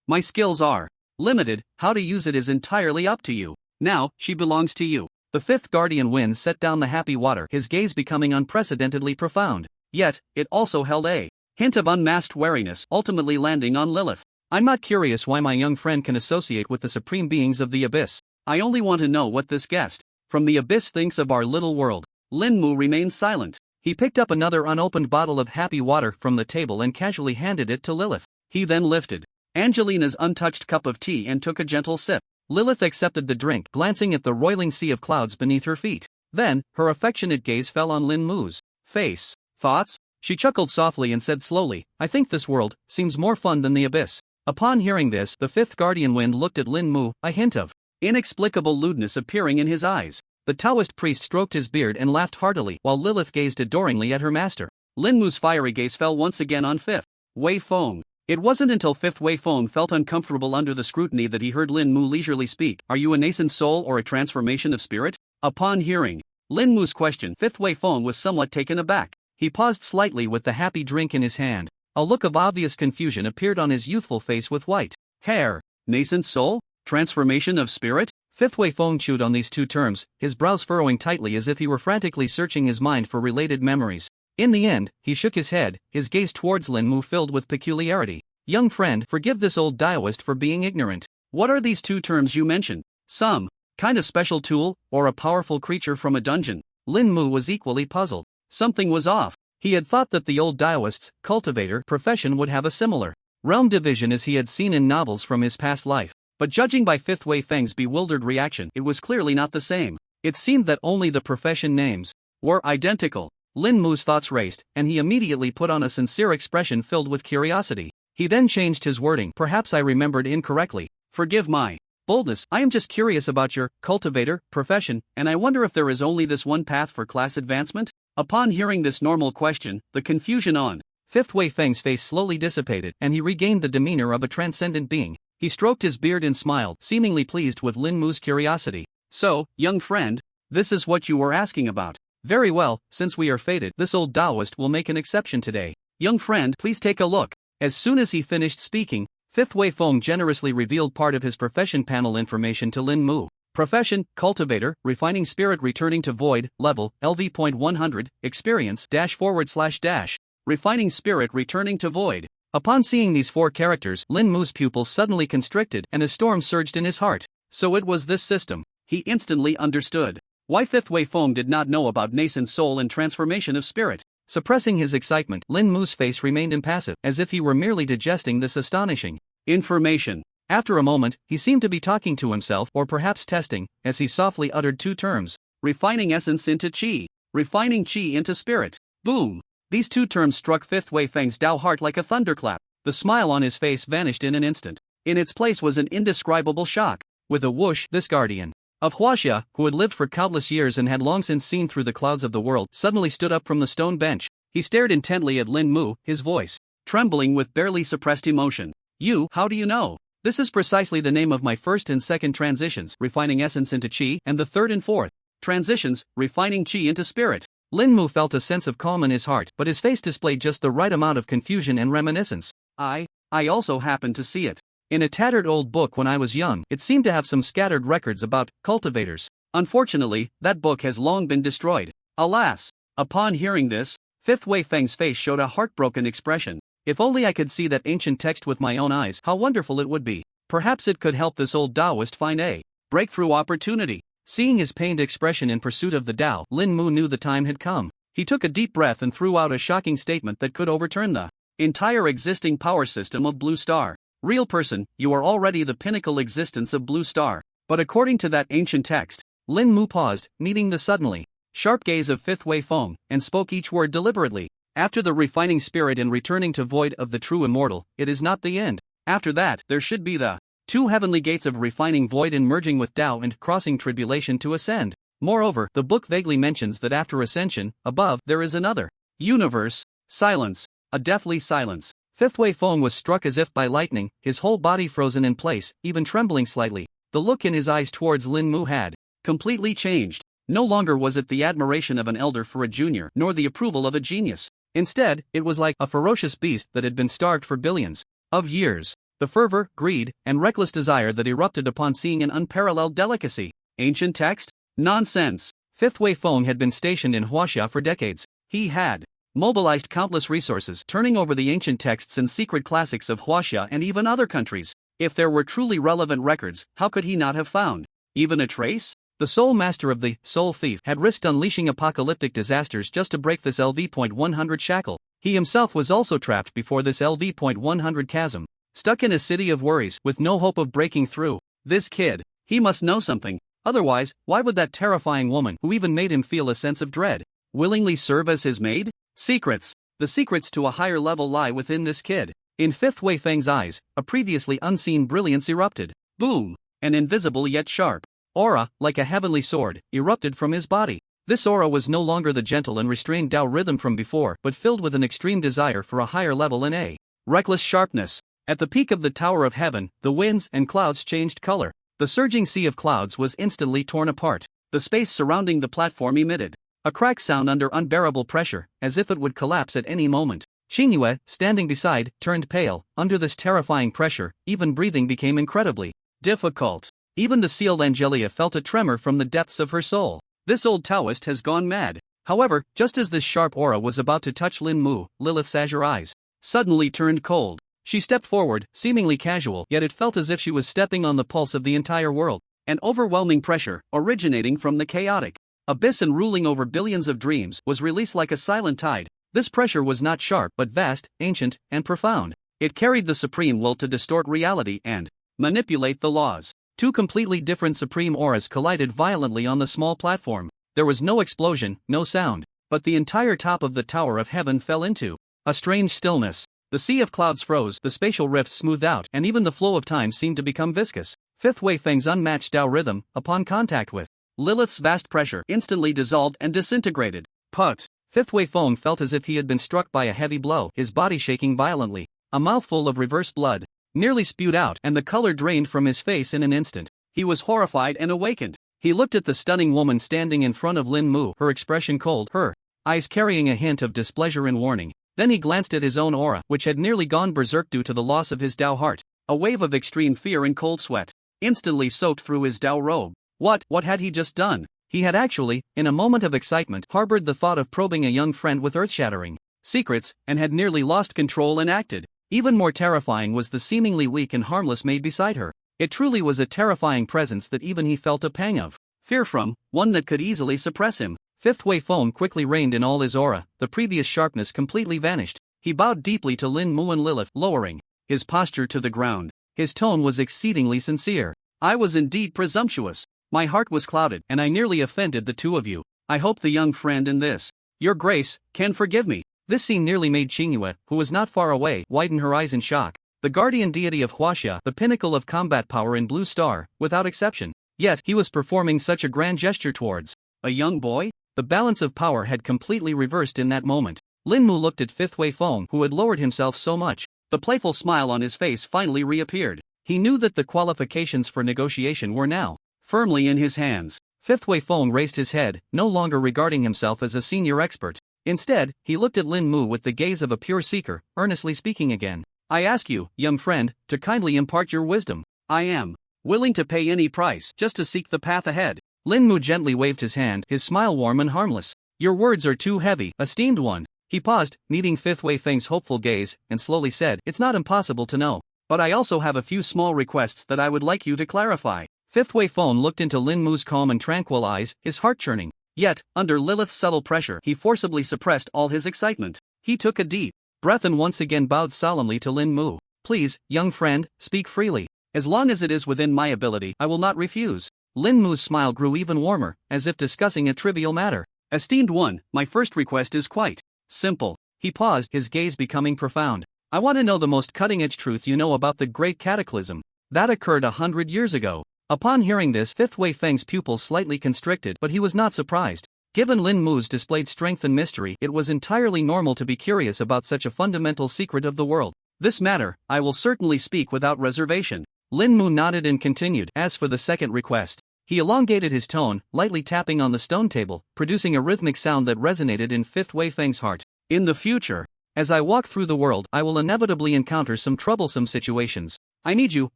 My skills are limited, how to use it is entirely up to you. Now, she belongs to you. The fifth guardian Wind set down the happy water, his gaze becoming unprecedentedly profound. Yet, it also held a hint of unmasked wariness, ultimately landing on Lilith. I'm not curious why my young friend can associate with the supreme beings of the abyss. I only want to know what this guest from the abyss thinks of our little world. Lin Mu remained silent. He picked up another unopened bottle of happy water from the table and casually handed it to Lilith. He then lifted Angelina's untouched cup of tea and took a gentle sip. Lilith accepted the drink, glancing at the roiling sea of clouds beneath her feet. Then, her affectionate gaze fell on Lin Mu's face. Thoughts? She chuckled softly and said slowly, I think this world seems more fun than the abyss. Upon hearing this, the fifth guardian Wind looked at Lin Mu, a hint of inexplicable lewdness appearing in his eyes. The Taoist priest stroked his beard and laughed heartily, while Lilith gazed adoringly at her master. Lin Mu's fiery gaze fell once again on Fifth Wei Feng. It wasn't until Fifth Wei Feng felt uncomfortable under the scrutiny that he heard Lin Mu leisurely speak. Are you a nascent soul or a transformation of spirit? Upon hearing Lin Mu's question, Fifth Wei Feng was somewhat taken aback. He paused slightly with the happy drink in his hand. A look of obvious confusion appeared on his youthful face with white hair. Nascent soul? Transformation of spirit? Fifth Wei Feng chewed on these two terms, his brows furrowing tightly as if he were frantically searching his mind for related memories. In the end, he shook his head, his gaze towards Lin Mu filled with peculiarity. Young friend, forgive this old Taoist for being ignorant. What are these two terms you mentioned? Some kind of special tool, or a powerful creature from a dungeon? Lin Mu was equally puzzled. Something was off. He had thought that the old Taoist's cultivator profession would have a similar realm division as he had seen in novels from his past life. But judging by Fifth Wei Feng's bewildered reaction, it was clearly not the same. It seemed that only the profession names were identical. Lin Mu's thoughts raced, and he immediately put on a sincere expression filled with curiosity. He then changed his wording. Perhaps I remembered incorrectly. Forgive my boldness. I am just curious about your cultivator profession, and I wonder if there is only this one path for class advancement? Upon hearing this normal question, the confusion on Fifth Wei Feng's face slowly dissipated, and he regained the demeanor of a transcendent being. He stroked his beard and smiled, seemingly pleased with Lin Mu's curiosity. So, young friend, this is what you were asking about. Very well, since we are fated, this old Taoist will make an exception today. Young friend, please take a look. As soon as he finished speaking, Fifth Wei Feng generously revealed part of his profession panel information to Lin Mu. Profession, cultivator, refining spirit returning to void, level, LV.100, experience, -- refining spirit returning to void. Upon seeing these four characters, Lin Mu's pupils suddenly constricted and a storm surged in his heart. So it was this system. He instantly understood why Fifth Wei Feng did not know about nascent soul and transformation of spirit. Suppressing his excitement, Lin Mu's face remained impassive, as if he were merely digesting this astonishing information. After a moment, he seemed to be talking to himself, or perhaps testing, as he softly uttered two terms. Refining essence into qi. Refining qi into spirit. Boom! These two terms struck Fifth Wei Feng's Dao heart like a thunderclap. The smile on his face vanished in an instant. In its place was an indescribable shock. With a whoosh, this guardian of Huaxia, who had lived for countless years and had long since seen through the clouds of the world, suddenly stood up from the stone bench. He stared intently at Lin Mu, his voice trembling with barely suppressed emotion. You, how do you know? This is precisely the name of my first and second transitions, refining essence into qi, and the third and fourth transitions, refining qi into spirit. Lin Mu felt a sense of calm in his heart, but his face displayed just the right amount of confusion and reminiscence. I also happened to see it in a tattered old book when I was young. It seemed to have some scattered records about cultivators. Unfortunately, that book has long been destroyed. Alas! Upon hearing this, Fifth Wei Feng's face showed a heartbroken expression. If only I could see that ancient text with my own eyes, how wonderful it would be. Perhaps it could help this old Taoist find a breakthrough opportunity. Seeing his pained expression in pursuit of the Tao, Lin Mu knew the time had come. He took a deep breath and threw out a shocking statement that could overturn the entire existing power system of Blue Star. Real person, you are already the pinnacle existence of Blue Star. But according to that ancient text, Lin Mu paused, meeting the suddenly sharp gaze of Fifth Wei Feng, and spoke each word deliberately. After the refining spirit and returning to void of the true immortal, it is not the end. After that, there should be the two heavenly gates of refining void and merging with Tao and crossing tribulation to ascend. Moreover, the book vaguely mentions that after ascension, above, there is another universe. Silence. A deathly silence. Fifth Wei Feng was struck as if by lightning, his whole body frozen in place, even trembling slightly. The look in his eyes towards Lin Mu had completely changed. No longer was it the admiration of an elder for a junior, nor the approval of a genius. Instead, it was like a ferocious beast that had been starved for billions of years. The fervor, greed, and reckless desire that erupted upon seeing an unparalleled delicacy. Ancient text? Nonsense. Fifth Wei Feng had been stationed in Huaxia for decades. He had mobilized countless resources, turning over the ancient texts and secret classics of Huaxia and even other countries. If there were truly relevant records, how could he not have found even a trace? The sole master of the Soul Thief had risked unleashing apocalyptic disasters just to break this LV.100 shackle. He himself was also trapped before this LV.100 chasm, stuck in a city of worries with no hope of breaking through. This kid, he must know something. Otherwise, why would that terrifying woman, who even made him feel a sense of dread, willingly serve as his maid? Secrets. The secrets to a higher level lie within this kid. In Fifth Wei Feng's eyes, a previously unseen brilliance erupted. Boom! An invisible yet sharp aura, like a heavenly sword, erupted from his body. This aura was no longer the gentle and restrained Tao rhythm from before, but filled with an extreme desire for a higher level and a reckless sharpness. At the peak of the Tower of Heaven, the winds and clouds changed color. The surging sea of clouds was instantly torn apart. The space surrounding the platform emitted a crack sound under unbearable pressure, as if it would collapse at any moment. Xingyue, standing beside, turned pale. Under this terrifying pressure, even breathing became incredibly difficult. Even the sealed Angelia felt a tremor from the depths of her soul. This old Taoist has gone mad. However, just as this sharp aura was about to touch Lin Mu, Lilith's azure eyes suddenly turned cold. She stepped forward, seemingly casual, yet it felt as if she was stepping on the pulse of the entire world. An overwhelming pressure, originating from the chaotic abyss and ruling over billions of dreams, was released like a silent tide. This pressure was not sharp but vast, ancient, and profound. It carried the supreme will to distort reality and manipulate the laws. Two completely different supreme auras collided violently on the small platform. There was no explosion, no sound, but the entire top of the Tower of Heaven fell into a strange stillness. The sea of clouds froze, the spatial rift smoothed out, and even the flow of time seemed to become viscous. Fifth Wei Feng's unmatched Tao rhythm, upon contact with Lilith's vast pressure, instantly dissolved and disintegrated. Put. Fifth Wei Feng felt as if he had been struck by a heavy blow, his body shaking violently. A mouthful of reverse blood nearly spewed out, and the color drained from his face in an instant. He was horrified and awakened. He looked at the stunning woman standing in front of Lin Mu, her expression cold, her eyes carrying a hint of displeasure and warning. Then he glanced at his own aura, which had nearly gone berserk due to the loss of his Tao heart. A wave of extreme fear and cold sweat instantly soaked through his Tao robe. What had he just done? He had actually, in a moment of excitement, harbored the thought of probing a young friend with earth-shattering secrets, and had nearly lost control and acted. Even more terrifying was the seemingly weak and harmless maid beside her. It truly was a terrifying presence that even he felt a pang of fear from, one that could easily suppress him. Fifth Wei Feng quickly reined in all his aura, the previous sharpness completely vanished. He bowed deeply to Lin Mu and Lilith, lowering his posture to the ground. His tone was exceedingly sincere. I was indeed presumptuous. My heart was clouded, and I nearly offended the two of you. I hope the young friend in this, your grace, can forgive me. This scene nearly made Xingyue, who was not far away, widen her eyes in shock. The guardian deity of Huaxia, the pinnacle of combat power in Blue Star, without exception. Yet, he was performing such a grand gesture towards a young boy? The balance of power had completely reversed in that moment. Lin Mu looked at Fifth Wei Feng, who had lowered himself so much. The playful smile on his face finally reappeared. He knew that the qualifications for negotiation were now firmly in his hands. Fifth Wei Feng raised his head, no longer regarding himself as a senior expert. Instead, he looked at Lin Mu with the gaze of a pure seeker, earnestly speaking again. I ask you, young friend, to kindly impart your wisdom. I am willing to pay any price just to seek the path ahead. Lin Mu gently waved his hand, his smile warm and harmless. Your words are too heavy, esteemed one. He paused, meeting Fifth Wei Feng's hopeful gaze, and slowly said, "It's not impossible to know. But I also have a few small requests that I would like you to clarify." Fifth Wei Feng looked into Lin Mu's calm and tranquil eyes, his heart churning. Yet, under Lilith's subtle pressure, he forcibly suppressed all his excitement. He took a deep breath and once again bowed solemnly to Lin Mu. "Please, young friend, speak freely. As long as it is within my ability, I will not refuse." Lin Mu's smile grew even warmer, as if discussing a trivial matter. "Esteemed one, my first request is quite simple." He paused, his gaze becoming profound. "I want to know the most cutting-edge truth you know about the Great Cataclysm that occurred 100 years ago." Upon hearing this, Fifth Wei Feng's pupils slightly constricted, but he was not surprised. Given Lin Mu's displayed strength and mystery, it was entirely normal to be curious about such a fundamental secret of the world. "This matter, I will certainly speak without reservation." Lin Mu nodded and continued. "As for the second request," he elongated his tone, lightly tapping on the stone table, producing a rhythmic sound that resonated in Fifth Wei Feng's heart. "In the future, as I walk through the world, I will inevitably encounter some troublesome situations. I need you,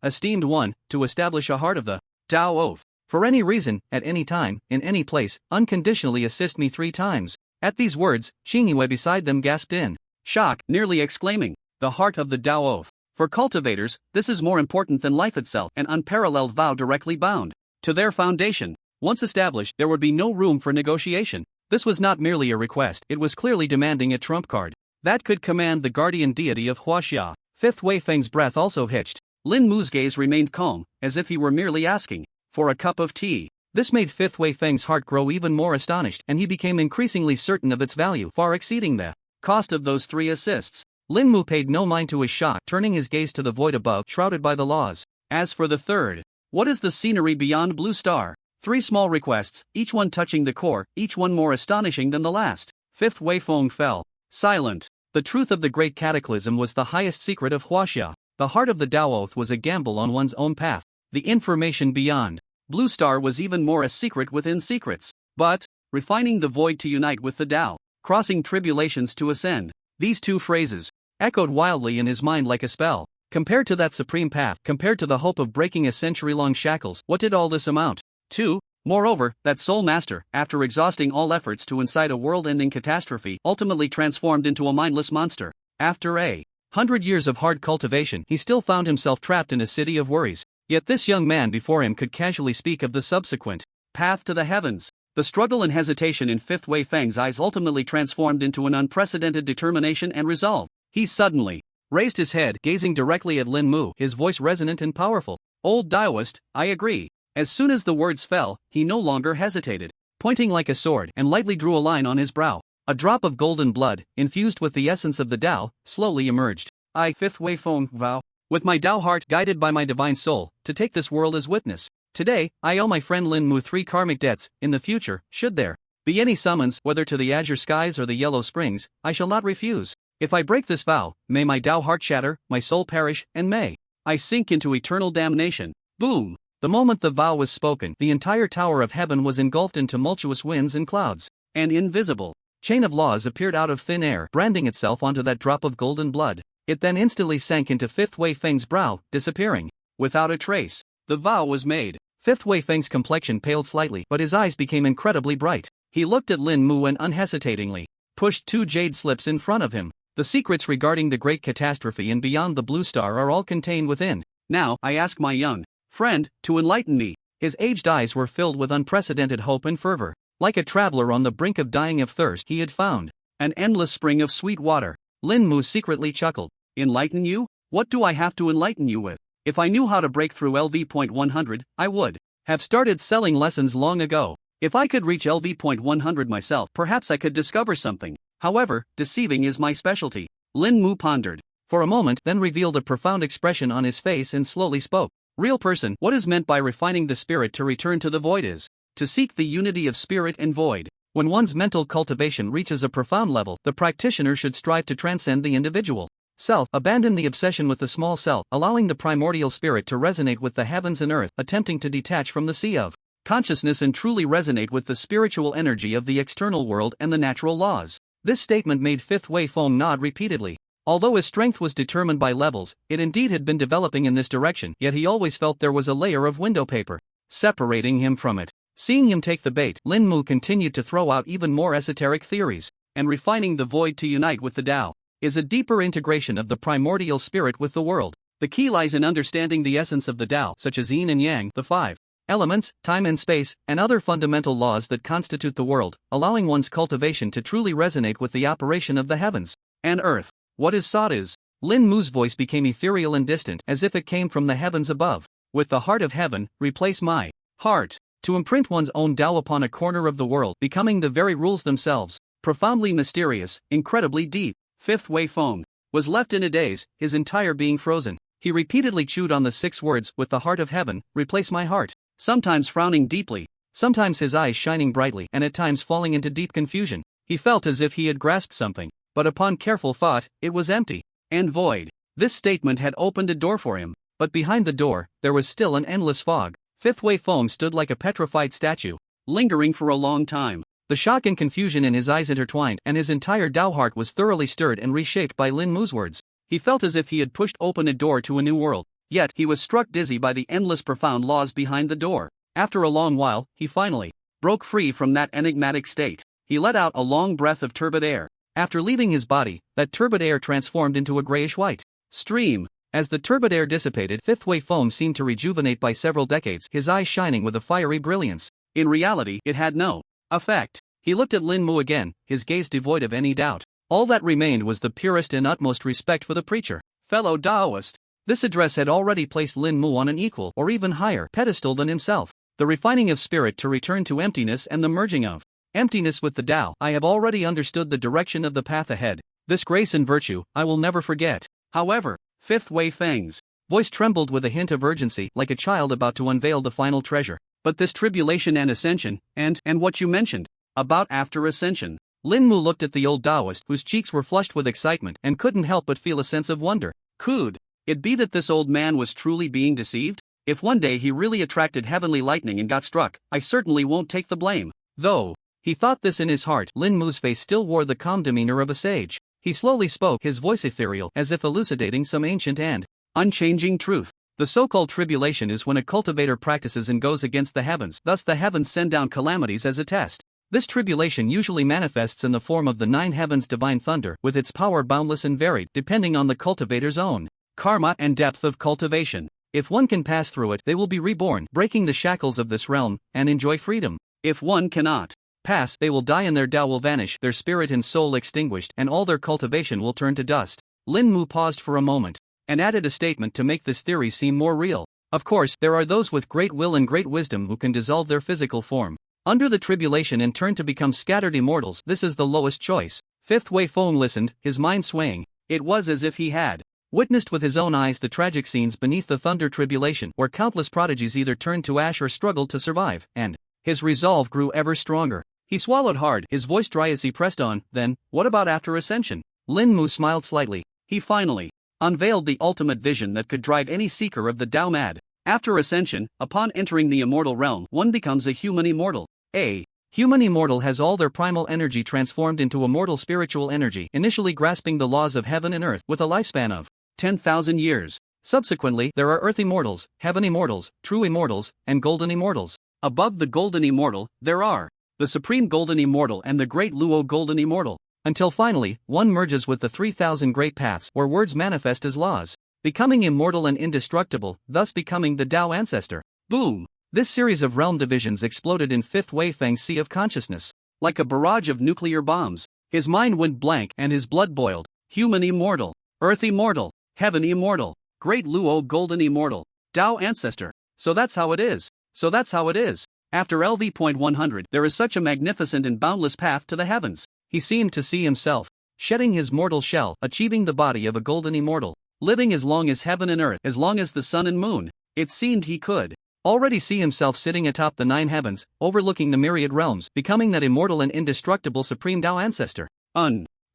esteemed one, to establish a heart of the Tao oath. For any reason, at any time, in any place, unconditionally assist me 3 times." At these words, Qingyue beside them gasped in shock, nearly exclaiming, "The heart of the Tao oath. For cultivators, this is more important than life itself, an unparalleled vow directly bound to their foundation. Once established, there would be no room for negotiation." This was not merely a request, it was clearly demanding a trump card that could command the guardian deity of Huaxia. Fifth Wei Feng's breath also hitched. Lin Mu's gaze remained calm, as if he were merely asking for a cup of tea. This made Fifth Wei Feng's heart grow even more astonished, and he became increasingly certain of its value, far exceeding the cost of those 3 assists. Lin Mu paid no mind to his shock, turning his gaze to the void above, shrouded by the laws. "As for the third, what is the scenery beyond Blue Star?" 3 small requests, each one touching the core, each one more astonishing than the last. Fifth Wei Feng fell silent. The truth of the Great Cataclysm was the highest secret of Huaxia. The heart of the Tao oath was a gamble on one's own path. The information beyond Blue Star was even more a secret within secrets. But, refining the void to unite with the Tao, crossing tribulations to ascend. These 2 phrases echoed wildly in his mind like a spell. Compared to that supreme path, compared to the hope of breaking a century-long shackles, what did all this amount to? Moreover, that soul master, after exhausting all efforts to incite a world-ending catastrophe, ultimately transformed into a mindless monster. After 100 years of hard cultivation, he still found himself trapped in a city of worries. Yet this young man before him could casually speak of the subsequent path to the heavens. The struggle and hesitation in Fifth Wei Feng's eyes ultimately transformed into an unprecedented determination and resolve. He suddenly raised his head, gazing directly at Lin Mu, his voice resonant and powerful. "Old Taoist, I agree." As soon as the words fell, he no longer hesitated. Pointing like a sword, and lightly drew a line on his brow. A drop of golden blood, infused with the essence of the Tao, slowly emerged. "I, Fifth Wei Feng, vow, with my Tao heart guided by my divine soul, to take this world as witness. Today, I owe my friend Lin Mu 3 karmic debts. In the future, should there be any summons, whether to the azure skies or the yellow springs, I shall not refuse. If I break this vow, may my Tao heart shatter, my soul perish, and may I sink into eternal damnation." Boom! The moment the vow was spoken, the entire Tower of Heaven was engulfed in tumultuous winds and clouds. An invisible chain of laws appeared out of thin air, branding itself onto that drop of golden blood. It then instantly sank into Fifth Wei Feng's brow, disappearing without a trace. The vow was made. Fifth Wei Feng's complexion paled slightly, but his eyes became incredibly bright. He looked at Lin Mu and unhesitatingly pushed 2 jade slips in front of him. "The secrets regarding the Great Catastrophe and beyond the Blue Star are all contained within. Now, I ask my young friend to enlighten me." His aged eyes were filled with unprecedented hope and fervor. Like a traveler on the brink of dying of thirst, he had found an endless spring of sweet water. Lin Mu secretly chuckled. "Enlighten you? What do I have to enlighten you with? If I knew how to break through LV.100, I would have started selling lessons long ago. If I could reach LV.100 myself, perhaps I could discover something. However, deceiving is my specialty." Lin Mu pondered for a moment, then revealed a profound expression on his face and slowly spoke. "Real person, what is meant by refining the spirit to return to the void is to seek the unity of spirit and void. When one's mental cultivation reaches a profound level, the practitioner should strive to transcend the individual self, abandon the obsession with the small self, allowing the primordial spirit to resonate with the heavens and earth, attempting to detach from the sea of consciousness and truly resonate with the spiritual energy of the external world and the natural laws." This statement made Fifth Wei Feng nod repeatedly. Although his strength was determined by levels, it indeed had been developing in this direction, yet he always felt there was a layer of window paper separating him from it. Seeing him take the bait, Lin Mu continued to throw out even more esoteric theories. and refining the void to unite with the Tao, is a deeper integration of the primordial spirit with the world. The key lies in understanding the essence of the Tao, such as yin and yang, the five elements, time and space, and other fundamental laws that constitute the world, allowing one's cultivation to truly resonate with the operation of the heavens and earth. What is sought is. Lin Mu's voice became ethereal and distant, as if it came from the heavens above. With the heart of heaven, replace my heart. To imprint one's own Tao upon a corner of the world, becoming the very rules themselves. Profoundly mysterious, incredibly deep. Fifth Wei Feng was left in a daze, his entire being frozen. He repeatedly chewed on the 6 words, with the heart of heaven, replace my heart. Sometimes frowning deeply, sometimes his eyes shining brightly, and at times falling into deep confusion. He felt as if he had grasped something, but upon careful thought, it was empty and void. This statement had opened a door for him, but behind the door, there was still an endless fog. Fifth Wei Feng stood like a petrified statue, lingering for a long time. The shock and confusion in his eyes intertwined, and his entire Tao heart was thoroughly stirred and reshaped by Lin Mu's words. He felt as if he had pushed open a door to a new world, yet he was struck dizzy by the endless profound laws behind the door. After a long while, he finally broke free from that enigmatic state. He let out a long breath of turbid air. After leaving his body, that turbid air transformed into a grayish-white stream. As the turbid air dissipated, Fifth Wei Feng seemed to rejuvenate by several decades, his eyes shining with a fiery brilliance. In reality, it had no effect. He looked at Lin Mu again, his gaze devoid of any doubt. All that remained was the purest and utmost respect for the preacher. Fellow Taoist. This address had already placed Lin Mu on an equal, or even higher, pedestal than himself. The refining of spirit to return to emptiness and the merging of emptiness with the Tao. I have already understood the direction of the path ahead. This grace and virtue, I will never forget. However, Fifth Wei Feng's voice trembled with a hint of urgency, like a child about to unveil the final treasure. But this tribulation and ascension, and what you mentioned about after ascension. Lin Mu looked at the old Taoist, whose cheeks were flushed with excitement, and couldn't help but feel a sense of wonder. Could it be that this old man was truly being deceived? If one day he really attracted heavenly lightning and got struck, I certainly won't take the blame. Though he thought this in his heart, Lin Mu's face still wore the calm demeanor of a sage. He slowly spoke, his voice ethereal, as if elucidating some ancient and unchanging truth. The so-called tribulation is when a cultivator practices and goes against the heavens, thus the heavens send down calamities as a test. This tribulation usually manifests in the form of the 9 heavens' divine thunder, with its power boundless and varied, depending on the cultivator's own karma and depth of cultivation. If one can pass through it, they will be reborn, breaking the shackles of this realm, and enjoy freedom. If one cannot pass, they will die and their Tao will vanish, their spirit and soul extinguished, and all their cultivation will turn to dust. Lin Mu paused for a moment, and added a statement to make this theory seem more real. Of course, there are those with great will and great wisdom who can dissolve their physical form under the tribulation and turn to become scattered immortals. This is the lowest choice. Fifth Wei Feng listened, his mind swaying. It was as if he had witnessed with his own eyes the tragic scenes beneath the thunder tribulation, where countless prodigies either turned to ash or struggled to survive, and his resolve grew ever stronger. He swallowed hard, his voice dry as he pressed on. Then, what about after ascension? Lin Mu smiled slightly. He finally unveiled the ultimate vision that could drive any seeker of the Tao mad. After ascension, upon entering the immortal realm, one becomes a human immortal. A human immortal has all their primal energy transformed into immortal spiritual energy, initially grasping the laws of heaven and earth, with a lifespan of 10,000 years. Subsequently, there are earth immortals, heaven immortals, true immortals, and golden immortals. Above the golden immortal, there are the supreme golden immortal and the great Luo golden immortal. Until finally, one merges with the 3,000 great paths, where words manifest as laws, becoming immortal and indestructible, thus becoming the Tao ancestor. Boom! This series of realm divisions exploded in Fifth Wei Feng's sea of consciousness. Like a barrage of nuclear bombs, his mind went blank and his blood boiled. Human immortal, earth immortal, heaven immortal, great Luo golden immortal, Tao ancestor. So that's how it is. So that's how it is. After LV.100, there is such a magnificent and boundless path to the heavens. He seemed to see himself shedding his mortal shell, achieving the body of a golden immortal, living as long as heaven and earth, as long as the sun and moon. It seemed he could already see himself sitting atop the 9 heavens, overlooking the myriad realms, becoming that immortal and indestructible supreme Tao ancestor.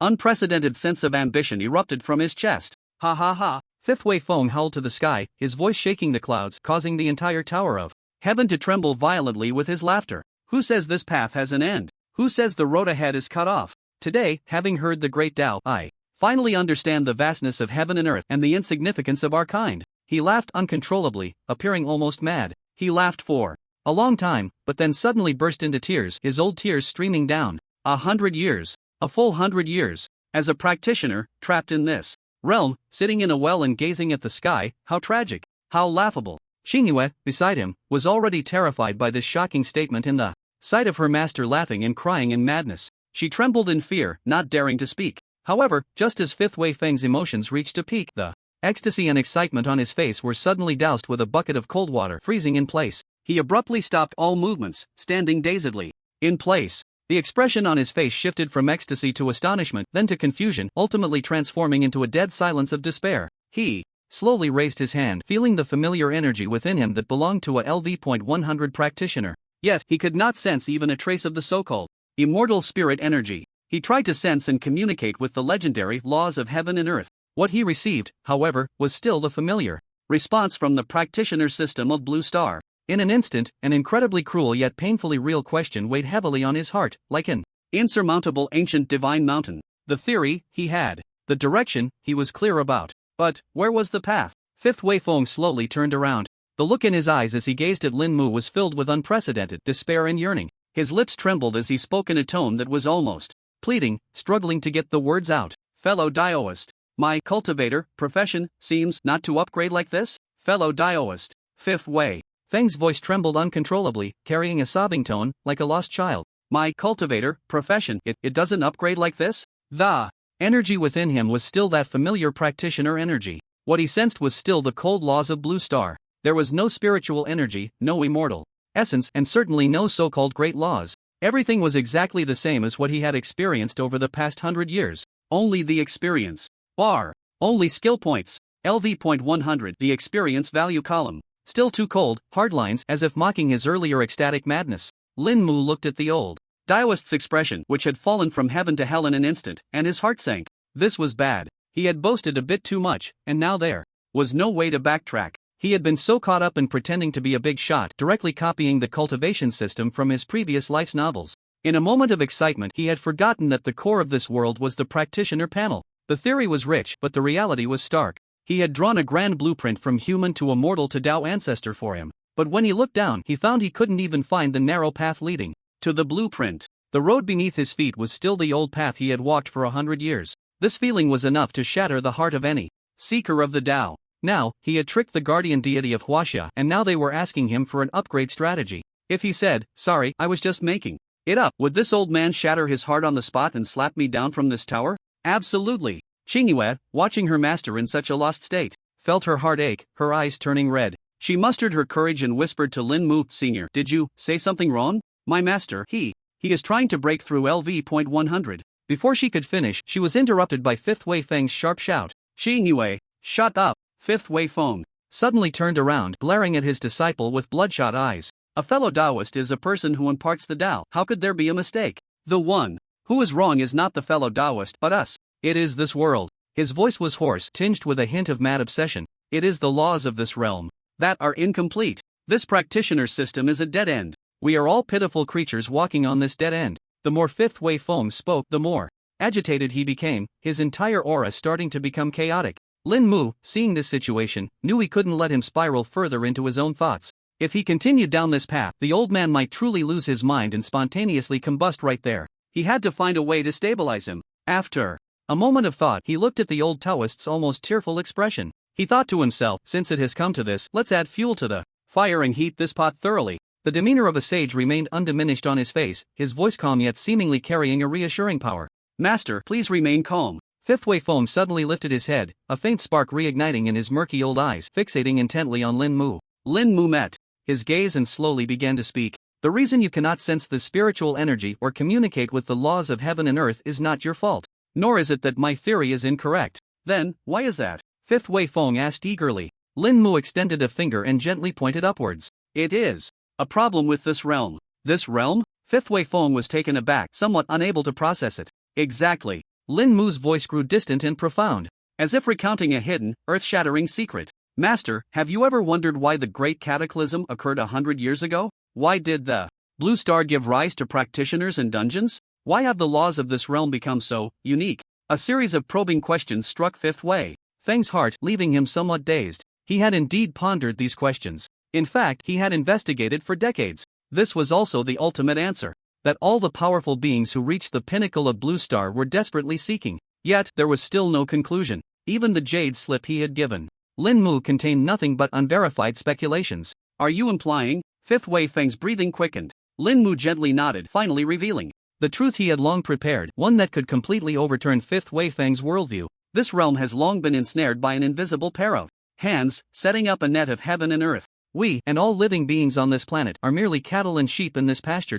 Unprecedented sense of ambition erupted from his chest. Ha ha ha! Fifth Wei Feng howled to the sky, his voice shaking the clouds, causing the entire tower of heaven to tremble violently with his laughter. Who says this path has an end? Who says the road ahead is cut off? Today, having heard the great Tao, I finally understand the vastness of heaven and earth and the insignificance of our kind. He laughed uncontrollably, appearing almost mad. He laughed for a long time, but then suddenly burst into tears, his old tears streaming down. 100 years. A full 100 years. As a practitioner, trapped in this realm, sitting in a well and gazing at the sky, how tragic, how laughable. Xingyue, beside him, was already terrified by this shocking statement in the sight of her master laughing and crying in madness. She trembled in fear, not daring to speak. However, just as Fifth Wei Feng's emotions reached a peak, the ecstasy and excitement on his face were suddenly doused with a bucket of cold water, freezing in place. He abruptly stopped all movements, standing dazedly in place. The expression on his face shifted from ecstasy to astonishment, then to confusion, ultimately transforming into a dead silence of despair. He slowly raised his hand, feeling the familiar energy within him that belonged to a LV.100 practitioner. Yet, he could not sense even a trace of the so-called immortal spirit energy. He tried to sense and communicate with the legendary laws of heaven and earth. What he received, however, was still the familiar response from the practitioner system of Blue Star. In an instant, an incredibly cruel yet painfully real question weighed heavily on his heart, like an insurmountable ancient divine mountain. The theory, he had. The direction, he was clear about. But, where was the path? Fifth Wei Feng slowly turned around. The look in his eyes as he gazed at Lin Mu was filled with unprecedented despair and yearning. His lips trembled as he spoke in a tone that was almost pleading, struggling to get the words out. Fellow Daoist, my cultivator profession seems not to upgrade like this? Fellow Daoist, Fifth Wei Feng's voice trembled uncontrollably, carrying a sobbing tone, like a lost child. My cultivator profession, it doesn't upgrade like this? The energy within him was still that familiar practitioner energy. What he sensed was still the cold laws of Blue Star. There was no spiritual energy, no immortal essence, and certainly no so-called great laws. Everything was exactly the same as what he had experienced over the past 100 years. Only the experience bar, only skill points. LV.100, the experience value column. Still too cold, hard lines, as if mocking his earlier ecstatic madness. Lin Mu looked at the old Daoist's expression, which had fallen from heaven to hell in an instant, and his heart sank. This was bad. He had boasted a bit too much, and now there was no way to backtrack. He had been so caught up in pretending to be a big shot, directly copying the cultivation system from his previous life's novels. In a moment of excitement, he had forgotten that the core of this world was the practitioner panel. The theory was rich, but the reality was stark. He had drawn a grand blueprint from human to immortal to Tao ancestor for him. But when he looked down, he found he couldn't even find the narrow path leading to the blueprint. The road beneath his feet was still the old path he had walked for 100 years. This feeling was enough to shatter the heart of any seeker of the Tao. Now, he had tricked the guardian deity of Huaxia, and now they were asking him for an upgrade strategy. If he said, "Sorry, I was just making it up," would this old man shatter his heart on the spot and slap me down from this tower? Absolutely. Xingyue, watching her master in such a lost state, felt her heart ache, her eyes turning red. She mustered her courage and whispered to Lin Mu, Sr., "Did you say something wrong? My master, he is trying to break through LV.100. Before she could finish, she was interrupted by Fifth Wei Feng's sharp shout. Xingyue, shut up! Fifth Wei Feng suddenly turned around, glaring at his disciple with bloodshot eyes. A fellow Taoist is a person who imparts the Tao. How could there be a mistake? The one who is wrong is not the fellow Taoist, but us. It is this world. His voice was hoarse, tinged with a hint of mad obsession. It is the laws of this realm that are incomplete. This practitioner system is a dead end. We are all pitiful creatures walking on this dead end. The more Fifth Wei Feng spoke, the more agitated he became, his entire aura starting to become chaotic. Lin Mu, seeing this situation, knew he couldn't let him spiral further into his own thoughts. If he continued down this path, the old man might truly lose his mind and spontaneously combust right there. He had to find a way to stabilize him. After a moment of thought, he looked at the old Taoist's almost tearful expression. He thought to himself, since it has come to this, let's add fuel to the fire and heat this pot thoroughly. The demeanor of a sage remained undiminished on his face, his voice calm yet seemingly carrying a reassuring power. Master, please remain calm. Fifth Wei Feng suddenly lifted his head, a faint spark reigniting in his murky old eyes, fixating intently on Lin Mu. Lin Mu met his gaze and slowly began to speak. The reason you cannot sense the spiritual energy or communicate with the laws of heaven and earth is not your fault. Nor is it that my theory is incorrect. Then, why is that? Fifth Wei Feng asked eagerly. Lin Mu extended a finger and gently pointed upwards. It is a problem with this realm. This realm? Fifth Wei Feng was taken aback, somewhat unable to process it. Exactly. Lin Mu's voice grew distant and profound, as if recounting a hidden, earth-shattering secret. Master, have you ever wondered why the great cataclysm occurred 100 years ago? Why did the Blue Star give rise to practitioners and dungeons? Why have the laws of this realm become so unique? A series of probing questions struck Fifth Wei Feng's heart, leaving him somewhat dazed. He had indeed pondered these questions. In fact, he had investigated for decades. This was also the ultimate answer. that all the powerful beings who reached the pinnacle of Blue Star were desperately seeking. Yet, there was still no conclusion. Even the jade slip he had given Lin Mu contained nothing but unverified speculations. Are you implying? Fifth Wei Feng's breathing quickened. Lin Mu gently nodded, finally revealing the truth he had long prepared, one that could completely overturn Fifth Wei Feng's worldview. This realm has long been ensnared by an invisible pair of hands, setting up a net of heaven and earth. We, and all living beings on this planet, are merely cattle and sheep in this pasture.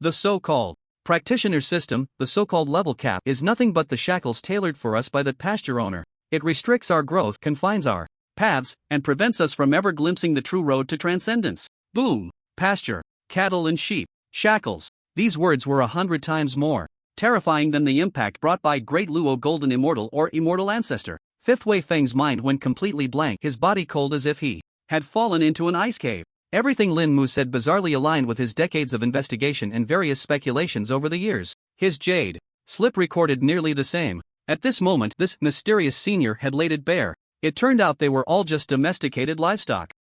The so-called practitioner system, the so-called level cap, is nothing but the shackles tailored for us by the pasture owner. It restricts our growth, confines our paths, and prevents us from ever glimpsing the true road to transcendence. Boom! Pasture, cattle and sheep, shackles. These words were 100 times more terrifying than the impact brought by Great Luo Golden Immortal or Immortal Ancestor. Fifth Wei Feng's mind went completely blank, his body cold as if he had fallen into an ice cave. Everything Lin Mu said bizarrely aligned with his decades of investigation and various speculations over the years. His jade slip recorded nearly the same. At this moment, this mysterious senior had laid it bare. It turned out they were all just domesticated livestock.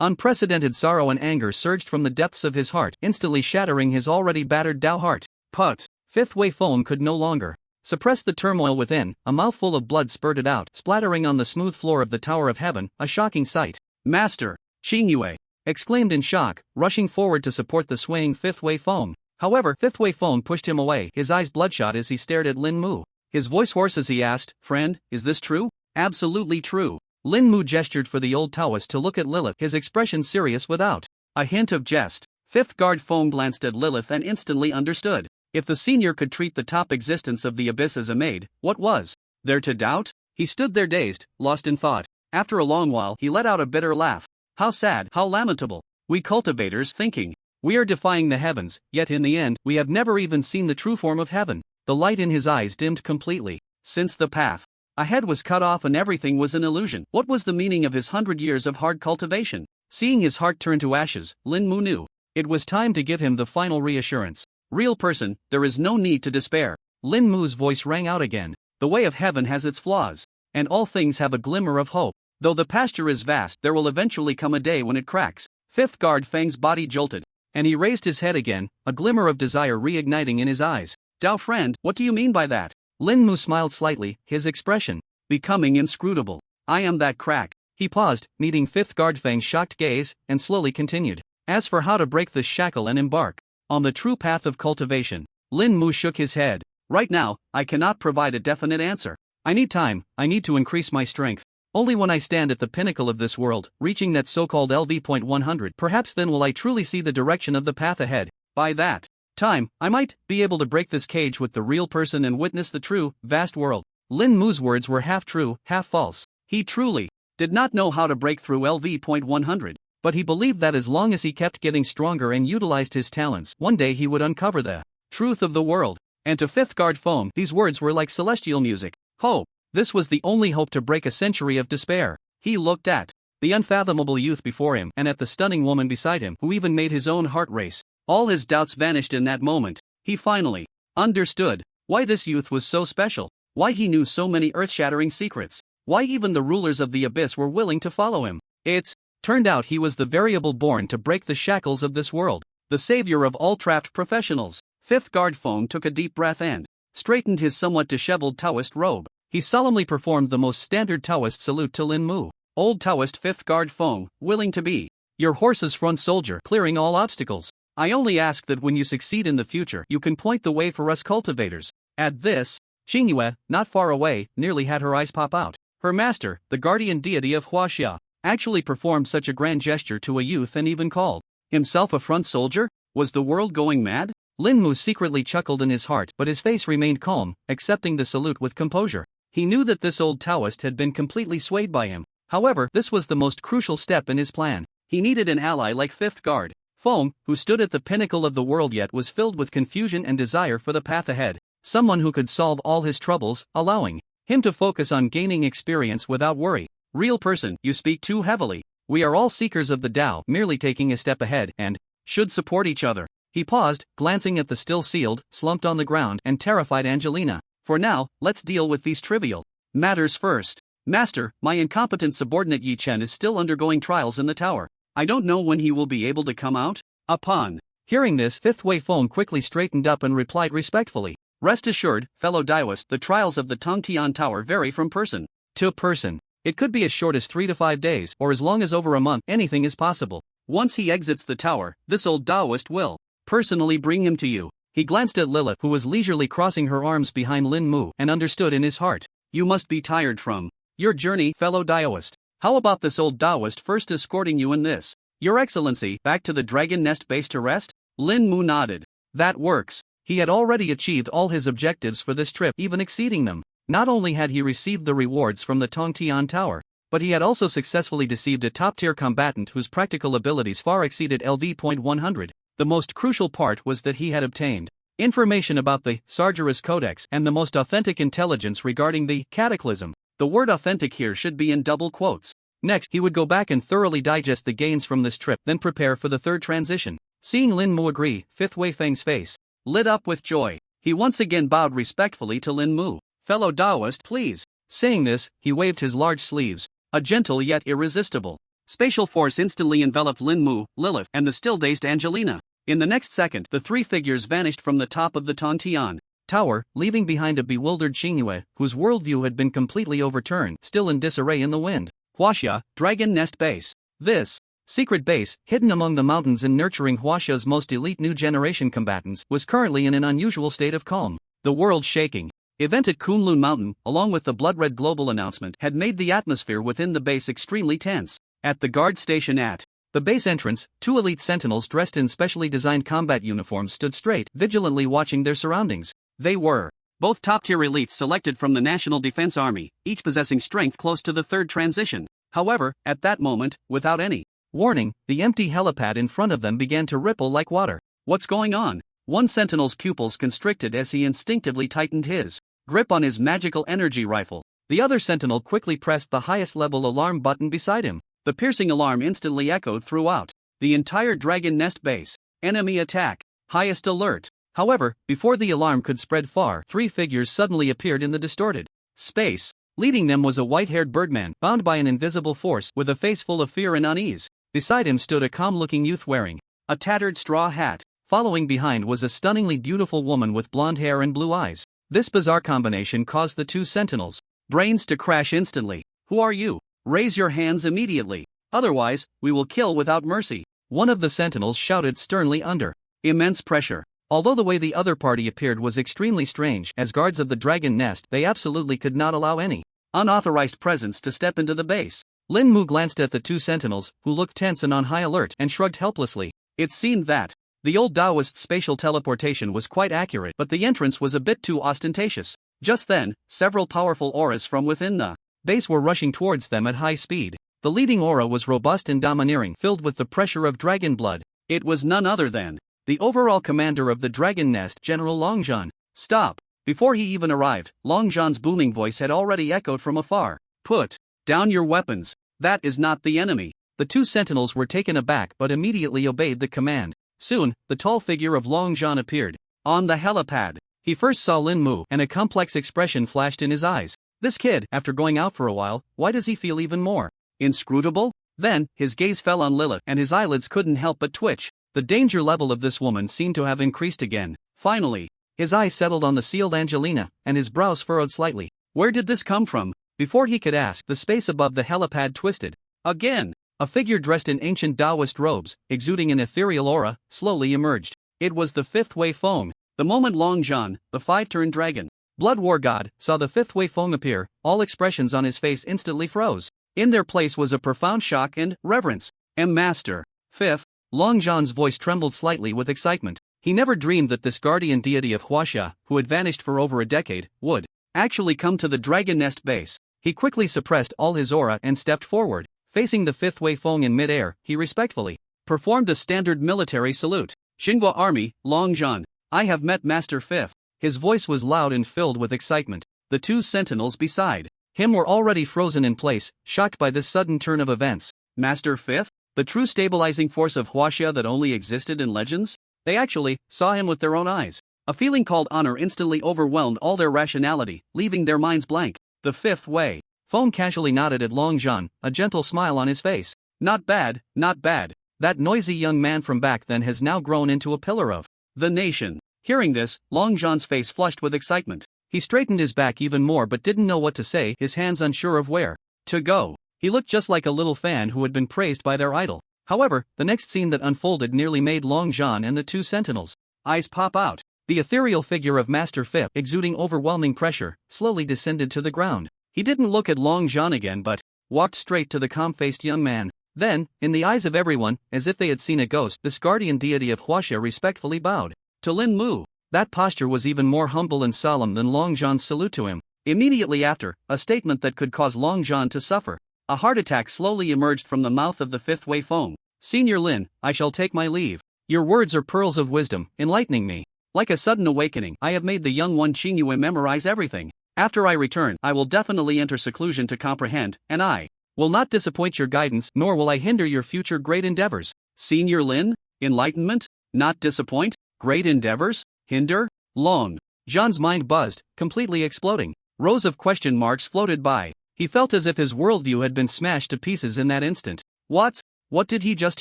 Unprecedented sorrow and anger surged from the depths of his heart, instantly shattering his already battered Dao heart. Put! Fifth Wei Feng could no longer suppress the turmoil within. A mouthful of blood spurted out, splattering on the smooth floor of the Tower of Heaven, a shocking sight. Master! Xingyue exclaimed in shock, rushing forward to support the swaying Fifth Wei Feng. However, Fifth Wei Feng pushed him away, his eyes bloodshot as he stared at Lin Mu. His voice hoarse as he asked, "Friend, is this true?" "Absolutely true." Lin Mu gestured for the old Taoist to look at Lilith, his expression serious without a hint of jest. Fifth Guard Feng glanced at Lilith and instantly understood. If the senior could treat the top existence of the abyss as a maid, what was there to doubt? He stood there dazed, lost in thought. After a long while, he let out a bitter laugh. How sad, how lamentable. We cultivators thinking we are defying the heavens, yet in the end, we have never even seen the true form of heaven. The light in his eyes dimmed completely. Since the path ahead was cut off and everything was an illusion, what was the meaning of his 100 years of hard cultivation? Seeing his heart turn to ashes, Lin Mu knew it was time to give him the final reassurance. Real person, there is no need to despair. Lin Mu's voice rang out again. The way of heaven has its flaws, and all things have a glimmer of hope. Though the pasture is vast, there will eventually come a day when it cracks. Fifth Guard Feng's body jolted, and he raised his head again, a glimmer of desire reigniting in his eyes. Dao friend, what do you mean by that? Lin Mu smiled slightly, his expression becoming inscrutable. I am that crack. He paused, meeting Fifth Guard Feng's shocked gaze, and slowly continued. As for how to break this shackle and embark on the true path of cultivation, Lin Mu shook his head. Right now, I cannot provide a definite answer. I need time, I need to increase my strength. Only when I stand at the pinnacle of this world, reaching that so-called LV.100, perhaps then will I truly see the direction of the path ahead. By that time, I might be able to break this cage with the real person and witness the true, vast world. Lin Mu's words were half true, half false. He truly did not know how to break through LV.100. But he believed that as long as he kept getting stronger and utilized his talents, one day he would uncover the truth of the world. And to Fifth Guard Feng, these words were like celestial music. Hope. This was the only hope to break a century of despair. He looked at the unfathomable youth before him and at the stunning woman beside him who even made his own heart race. All his doubts vanished in that moment. He finally understood why this youth was so special, why he knew so many earth-shattering secrets, why even the rulers of the abyss were willing to follow him. It turned out he was the variable born to break the shackles of this world, the savior of all trapped professionals. Fifth Guard Feng took a deep breath and straightened his somewhat disheveled Taoist robe. He solemnly performed the most standard Taoist salute to Lin Mu. Old Taoist Fifth Guard Feng, willing to be your horse's front soldier, clearing all obstacles. I only ask that when you succeed in the future, you can point the way for us cultivators. At this, Xingyue, not far away, nearly had her eyes pop out. Her master, the guardian deity of Huaxia, actually performed such a grand gesture to a youth and even called himself a front soldier? Was the world going mad? Lin Mu secretly chuckled in his heart, but his face remained calm, accepting the salute with composure. He knew that this old Taoist had been completely swayed by him. However, this was the most crucial step in his plan. He needed an ally like Fifth Guard Feng, who stood at the pinnacle of the world yet was filled with confusion and desire for the path ahead. Someone who could solve all his troubles, allowing him to focus on gaining experience without worry. Real person, you speak too heavily. We are all seekers of the Tao, merely taking a step ahead, and should support each other. He paused, glancing at the still sealed, slumped on the ground, and terrified Angelina. For now, let's deal with these trivial matters first. Master, my incompetent subordinate Yi Chen is still undergoing trials in the tower. I don't know when he will be able to come out. Upon Hearing this, Fifth Wei Feng quickly straightened up and replied respectfully. Rest assured, fellow Daoist, the trials of the Tongtian Tower vary from person to person. It could be as short as 3 to 5 days, or as long as over a month. Anything is possible. Once he exits the tower, this old Daoist will personally bring him to you. He glanced at Lilith, who was leisurely crossing her arms behind Lin Mu, and understood in his heart. You must be tired from your journey, fellow Daoist. How about this old Daoist first escorting you in this? Your Excellency, back to the Dragon Nest base to rest? Lin Mu nodded. That works. He had already achieved all his objectives for this trip, even exceeding them. Not only had he received the rewards from the Tongtian Tower, but he had also successfully deceived a top-tier combatant whose practical abilities far exceeded LV.100. The most crucial part was that he had obtained information about the Sargeras Codex and the most authentic intelligence regarding the Cataclysm. The word authentic here should be in double quotes. Next, he would go back and thoroughly digest the gains from this trip, then prepare for the third transition. Seeing Lin Mu agree, Fifth Wei Feng's face lit up with joy. He once again bowed respectfully to Lin Mu. Fellow Daoist, please. Saying this, he waved his large sleeves. A gentle yet irresistible spatial force instantly enveloped Lin Mu, Lilith, and the still-dazed Angelina. In the next second, the three figures vanished from the top of the Tongtian Tower, leaving behind a bewildered Xingyue, whose worldview had been completely overturned, still in disarray in the wind. Huaxia, Dragon Nest Base. This secret base, hidden among the mountains and nurturing Huaxia's most elite new generation combatants, was currently in an unusual state of calm. The world shaking. Event at Kunlun Mountain, along with the blood-red global announcement, had made the atmosphere within the base extremely tense. At the guard station at the base entrance, 2 elite sentinels dressed in specially designed combat uniforms stood straight, vigilantly watching their surroundings. They were both top-tier elites selected from the National Defense Army, each possessing strength close to the third transition. However, at that moment, without any warning, the empty helipad in front of them began to ripple like water. What's going on? One sentinel's pupils constricted as he instinctively tightened his grip on his magical energy rifle. The other sentinel quickly pressed the highest level alarm button beside him. The piercing alarm instantly echoed throughout the entire Dragon Nest base. Enemy attack. Highest alert. However, before the alarm could spread far, 3 figures suddenly appeared in the distorted space. Leading them was a white-haired birdman, bound by an invisible force, with a face full of fear and unease. Beside him stood a calm-looking youth wearing a tattered straw hat. Following behind was a stunningly beautiful woman with blonde hair and blue eyes. This bizarre combination caused the 2 sentinels' brains to crash instantly. Who are you? Raise your hands immediately. Otherwise, we will kill without mercy. One of the sentinels shouted sternly under immense pressure. Although the way the other party appeared was extremely strange, as guards of the Dragon Nest, they absolutely could not allow any unauthorized presence to step into the base. Lin Mu glanced at the 2 sentinels, who looked tense and on high alert, and shrugged helplessly. It seemed that the old Taoist spatial teleportation was quite accurate, but the entrance was a bit too ostentatious. Just then, several powerful auras from within the base were rushing towards them at high speed. The leading aura was robust and domineering, filled with the pressure of dragon blood. It was none other than the overall commander of the Dragon Nest, General Longzhan. Stop! Before he even arrived, Longzhan's booming voice had already echoed from afar. Put down your weapons. That is not the enemy. The 2 sentinels were taken aback but immediately obeyed the command. Soon, the tall figure of Longzhan appeared on the helipad. He first saw Lin Mu, and a complex expression flashed in his eyes. This kid, after going out for a while, why does he feel even more inscrutable? Then, his gaze fell on Lilith, and his eyelids couldn't help but twitch. The danger level of this woman seemed to have increased again. Finally, his eyes settled on the sealed Angelina, and his brows furrowed slightly. Where did this come from? Before he could ask, the space above the helipad twisted. Again, a figure dressed in ancient Taoist robes, exuding an ethereal aura, slowly emerged. It was the 5th Wei Feng. The moment Longzhan, the 5-turned dragon, Blood War God, saw the 5th Wei Feng appear, all expressions on his face instantly froze. In their place was a profound shock and reverence. Master, 5th. Longzhan's voice trembled slightly with excitement. He never dreamed that this guardian deity of Huaxia, who had vanished for over a decade, would actually come to the Dragon Nest base. He quickly suppressed all his aura and stepped forward. Facing the 5th Wei Feng in mid-air, he respectfully performed a standard military salute. Xinhua Army, Longzhan. I have met Master 5th. His voice was loud and filled with excitement. The 2 sentinels beside him were already frozen in place, shocked by this sudden turn of events. Master 5th? The true stabilizing force of Huaxia that only existed in legends? They actually saw him with their own eyes. A feeling called honor instantly overwhelmed all their rationality, leaving their minds blank. The 5th Wei Feng casually nodded at Longzhan, a gentle smile on his face. Not bad, not bad. That noisy young man from back then has now grown into a pillar of the nation. Hearing this, Long John's face flushed with excitement. He straightened his back even more but didn't know what to say, his hands unsure of where to go. He looked just like a little fan who had been praised by their idol. However, the next scene that unfolded nearly made Long John and the two sentinels' eyes pop out. The ethereal figure of Master Fifth, exuding overwhelming pressure, slowly descended to the ground. He didn't look at Long John again but walked straight to the calm-faced young man. Then, in the eyes of everyone, as if they had seen a ghost, this guardian deity of Huaxia respectfully bowed to Lin Mu. That posture was even more humble and solemn than Long John's salute to him. Immediately after, a statement that could cause Long John to suffer a heart attack slowly emerged from the mouth of the fifth Wei Feng. Senior Lin, I shall take my leave. Your words are pearls of wisdom, enlightening me. Like a sudden awakening, I have made the young one Qingyue memorize everything. After I return, I will definitely enter seclusion to comprehend, and I will not disappoint your guidance, nor will I hinder your future great endeavors. Senior Lin? Enlightenment? Not disappoint? Great endeavors? Hinder? Long John's mind buzzed, completely exploding. Rows of question marks floated by. He felt as if his worldview had been smashed to pieces in that instant. What did he just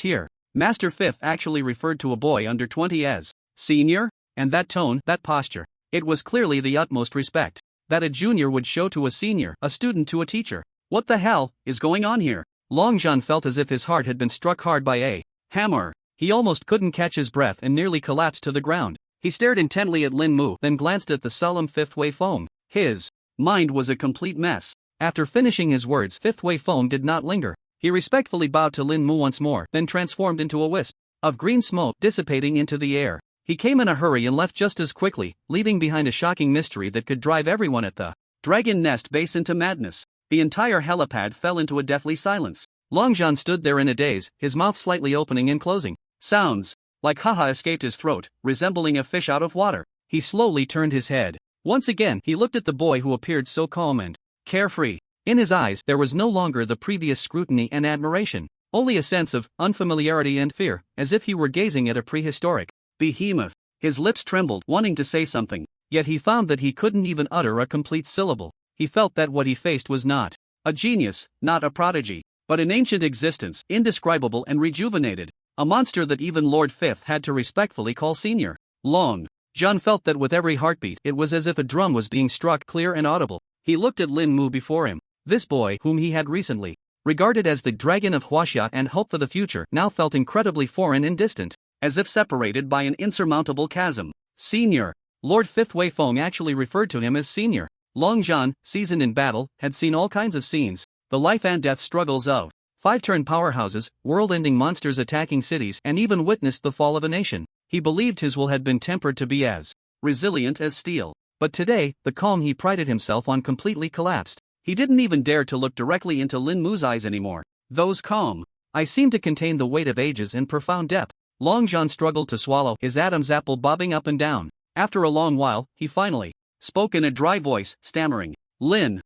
hear? Master Fifth actually referred to a boy under 20 as senior? And that tone, that posture. It was clearly the utmost respect that a junior would show to a senior, a student to a teacher. What the hell is going on here? Long John felt as if his heart had been struck hard by a hammer. He almost couldn't catch his breath and nearly collapsed to the ground. He stared intently at Lin Mu, then glanced at the solemn Fifth Wei Feng. His mind was a complete mess. After finishing his words, Fifth Wei Feng did not linger. He respectfully bowed to Lin Mu once more, then transformed into a wisp of green smoke dissipating into the air. He came in a hurry and left just as quickly, leaving behind a shocking mystery that could drive everyone at the Dragon Nest base into madness. The entire helipad fell into a deathly silence. Long John stood there in a daze, his mouth slightly opening and closing. Sounds like haha escaped his throat, resembling a fish out of water. He slowly turned his head. Once again, he looked at the boy who appeared so calm and carefree. In his eyes, there was no longer the previous scrutiny and admiration, only a sense of unfamiliarity and fear, as if he were gazing at a prehistoric behemoth. His lips trembled, wanting to say something, yet he found that he couldn't even utter a complete syllable. He felt that what he faced was not a genius, not a prodigy, but an ancient existence, indescribable and rejuvenated, a monster that even Lord Fifth had to respectfully call senior. Long John felt that with every heartbeat, it was as if a drum was being struck clear and audible. He looked at Lin Mu before him. This boy, whom he had recently regarded as the dragon of Huaxia and hope for the future, now felt incredibly foreign and distant, as if separated by an insurmountable chasm. Senior. Lord Fifth Wei Feng actually referred to him as senior. Long John, seasoned in battle, had seen all kinds of scenes, the life and death struggles of five-turn powerhouses, world-ending monsters attacking cities, and even witnessed the fall of a nation. He believed his will had been tempered to be as resilient as steel. But today, the calm he prided himself on completely collapsed. He didn't even dare to look directly into Lin Mu's eyes anymore. Those calm eyes seemed to contain the weight of ages in profound depth. Long John struggled to swallow, his Adam's apple bobbing up and down. After a long while, he finally spoke in a dry voice, stammering, Lin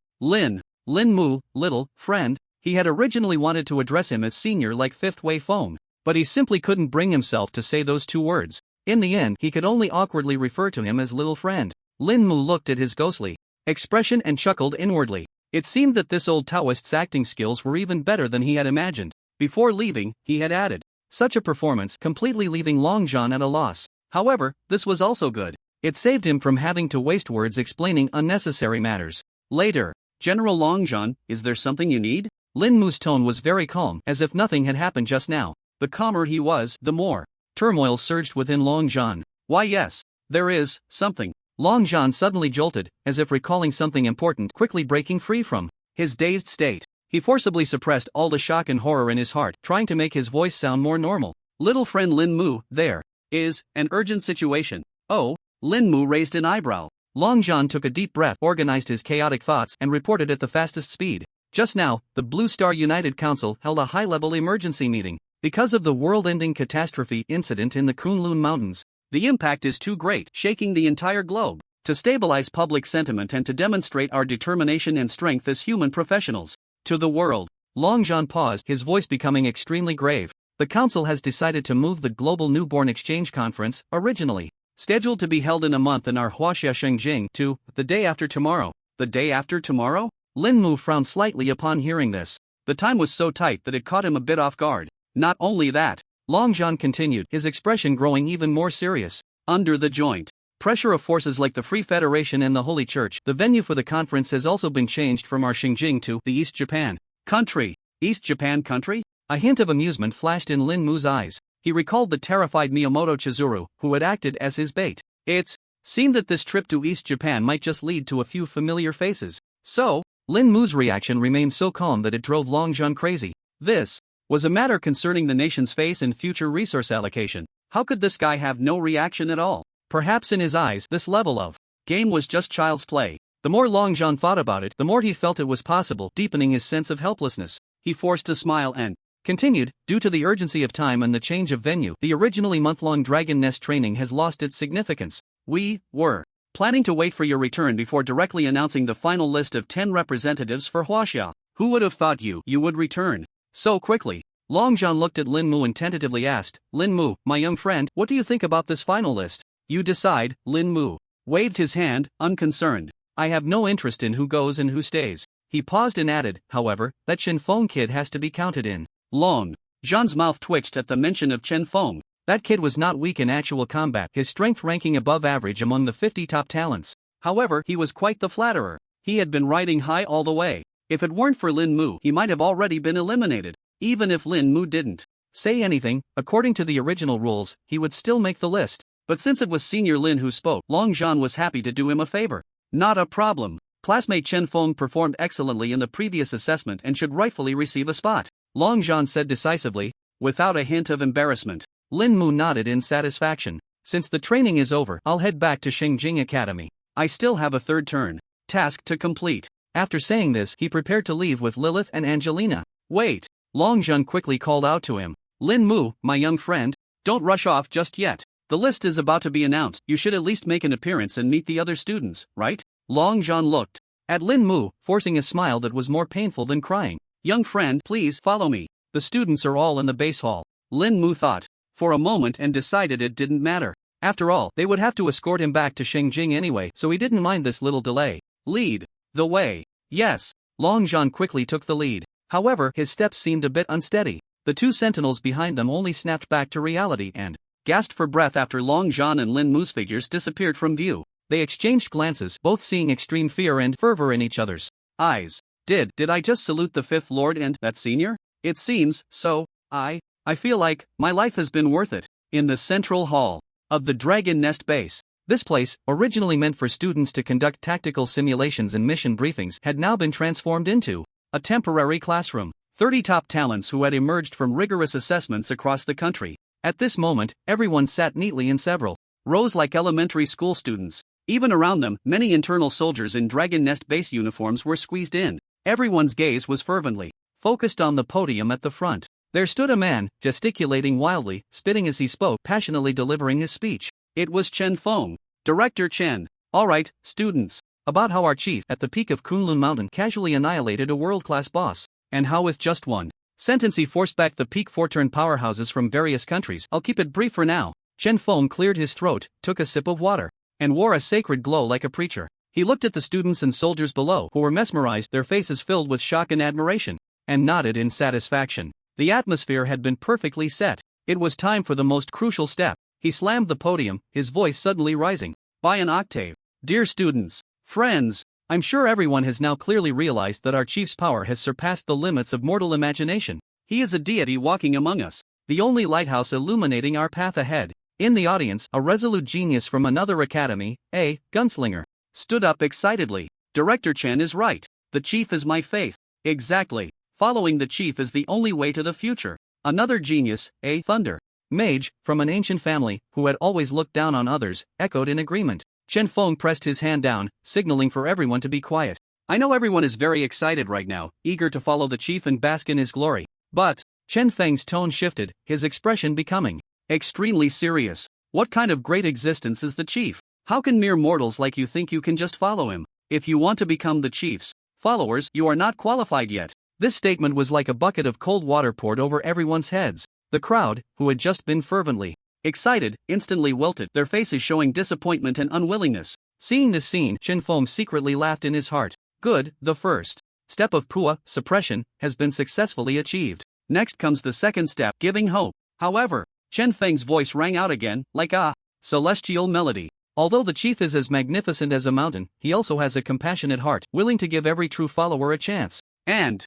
Mu, little friend. He had originally wanted to address him as senior like Fifth Wei Feng, but he simply couldn't bring himself to say those two words. In the end, he could only awkwardly refer to him as little friend. Lin Mu looked at his ghostly expression and chuckled inwardly. It seemed that this old Taoist's acting skills were even better than he had imagined. Before leaving, he had added such a performance, completely leaving Long John at a loss. However, this was also good. It saved him from having to waste words explaining unnecessary matters. Later, General Long John, is there something you need? Lin Mu's tone was very calm, as if nothing had happened just now. The calmer he was, the more turmoil surged within Long John. Why yes, there is something. Long John suddenly jolted, as if recalling something important, quickly breaking free from his dazed state. He forcibly suppressed all the shock and horror in his heart, trying to make his voice sound more normal. Little friend Lin Mu, there is an urgent situation. Oh, Lin Mu raised an eyebrow. Long John took a deep breath, organized his chaotic thoughts, and reported at the fastest speed. Just now, the Blue Star United Council held a high-level emergency meeting. Because of the world-ending catastrophe incident in the Kunlun Mountains, the impact is too great, shaking the entire globe. To stabilize public sentiment and to demonstrate our determination and strength as human professionals to the world. Long John paused, his voice becoming extremely grave. The council has decided to move the Global Newborn Exchange Conference, originally scheduled to be held in a month in our Huaxia Shengjing, to the day after tomorrow. The day after tomorrow? Lin Mu frowned slightly upon hearing this. The time was so tight that it caught him a bit off guard. Not only that, Long John continued, his expression growing even more serious. Under the joint pressure of forces like the Free Federation and the Holy Church, the venue for the conference has also been changed from our Xinjiang to the East Japan country. East Japan country? A hint of amusement flashed in Lin Mu's eyes. He recalled the terrified Miyamoto Chizuru, who had acted as his bait. It seemed that this trip to East Japan might just lead to a few familiar faces. So, Lin Mu's reaction remained so calm that it drove Long John crazy. This was a matter concerning the nation's face and future resource allocation. How could this guy have no reaction at all? Perhaps in his eyes, this level of game was just child's play. The more Long John thought about it, the more he felt it was possible, deepening his sense of helplessness. He forced a smile and continued, due to the urgency of time and the change of venue, the originally month-long Dragon Nest training has lost its significance. We were planning to wait for your return before directly announcing the final list of 10 representatives for Huaxia. Who would have thought you would return so quickly? Long John looked at Lin Mu and tentatively asked, Lin Mu, my young friend, what do you think about this final list? You decide. Lin Mu waved his hand, unconcerned. I have no interest in who goes and who stays. He paused and added, however, that Chen Feng kid has to be counted in. Long John's mouth twitched at the mention of Chen Feng. That kid was not weak in actual combat, his strength ranking above average among the 50 top talents. However, he was quite the flatterer. He had been riding high all the way. If it weren't for Lin Mu, he might have already been eliminated. Even if Lin Mu didn't say anything, according to the original rules, he would still make the list. But since it was Senior Lin who spoke, Long John was happy to do him a favor. Not a problem. Classmate Chen Feng performed excellently in the previous assessment and should rightfully receive a spot, Long John said decisively, without a hint of embarrassment. Lin Mu nodded in satisfaction. Since the training is over, I'll head back to Xingjing Academy. I still have a third turn task to complete. After saying this, he prepared to leave with Lilith and Angelina. Wait, Long John quickly called out to him. Lin Mu, my young friend, don't rush off just yet. The list is about to be announced. You should at least make an appearance and meet the other students, right? Long John looked at Lin Mu, forcing a smile that was more painful than crying. Young friend, please follow me. The students are all in the base hall. Lin Mu thought for a moment and decided it didn't matter. After all, they would have to escort him back to Xingjing anyway, so he didn't mind this little delay. Lead the way. Yes, Long John quickly took the lead. However, his steps seemed a bit unsteady. The two sentinels behind them only snapped back to reality and gasped for breath after Long John and Lin Mu's figures disappeared from view. They exchanged glances, both seeing extreme fear and fervor in each other's eyes. Did I just salute the Fifth Lord and that senior? It seems so. I feel like my life has been worth it. In the central hall of the Dragon Nest base, this place, originally meant for students to conduct tactical simulations and mission briefings, had now been transformed into a temporary classroom. 30 top talents who had emerged from rigorous assessments across the country. At this moment, everyone sat neatly in several rows like elementary school students. Even around them, many internal soldiers in Dragon Nest base uniforms were squeezed in. Everyone's gaze was fervently focused on the podium at the front. There stood a man, gesticulating wildly, spitting as he spoke, passionately delivering his speech. It was Chen Feng. Director Chen. All right, students. About how our chief, at the peak of Kunlun Mountain, casually annihilated a world-class boss. And how with just one sentence he forced back the peak four-turn powerhouses from various countries. I'll keep it brief for now. Chen Feng cleared his throat, took a sip of water, and wore a sacred glow like a preacher. He looked at the students and soldiers below, who were mesmerized, their faces filled with shock and admiration, and nodded in satisfaction. The atmosphere had been perfectly set. It was time for the most crucial step. He slammed the podium, his voice suddenly rising by an octave. Dear students, friends, I'm sure everyone has now clearly realized that our chief's power has surpassed the limits of mortal imagination. He is a deity walking among us, the only lighthouse illuminating our path ahead. In the audience, a resolute genius from another academy, a gunslinger, stood up excitedly. Director Chen is right. The chief is my faith. Exactly. Following the chief is the only way to the future. Another genius, a thunder mage, from an ancient family, who had always looked down on others, echoed in agreement. Chen Feng pressed his hand down, signaling for everyone to be quiet. I know everyone is very excited right now, eager to follow the chief and bask in his glory. But Chen Feng's tone shifted, his expression becoming extremely serious. What kind of great existence is the chief? How can mere mortals like you think you can just follow him? If you want to become the chief's followers, you are not qualified yet. This statement was like a bucket of cold water poured over everyone's heads. The crowd, who had just been fervently excited, instantly wilted, their faces showing disappointment and unwillingness. Seeing this scene, Chen Feng secretly laughed in his heart. Good, the first step of Pua suppression has been successfully achieved. Next comes the second step, giving hope. However, Chen Feng's voice rang out again, like a celestial melody. Although the chief is as magnificent as a mountain, he also has a compassionate heart, willing to give every true follower a chance. And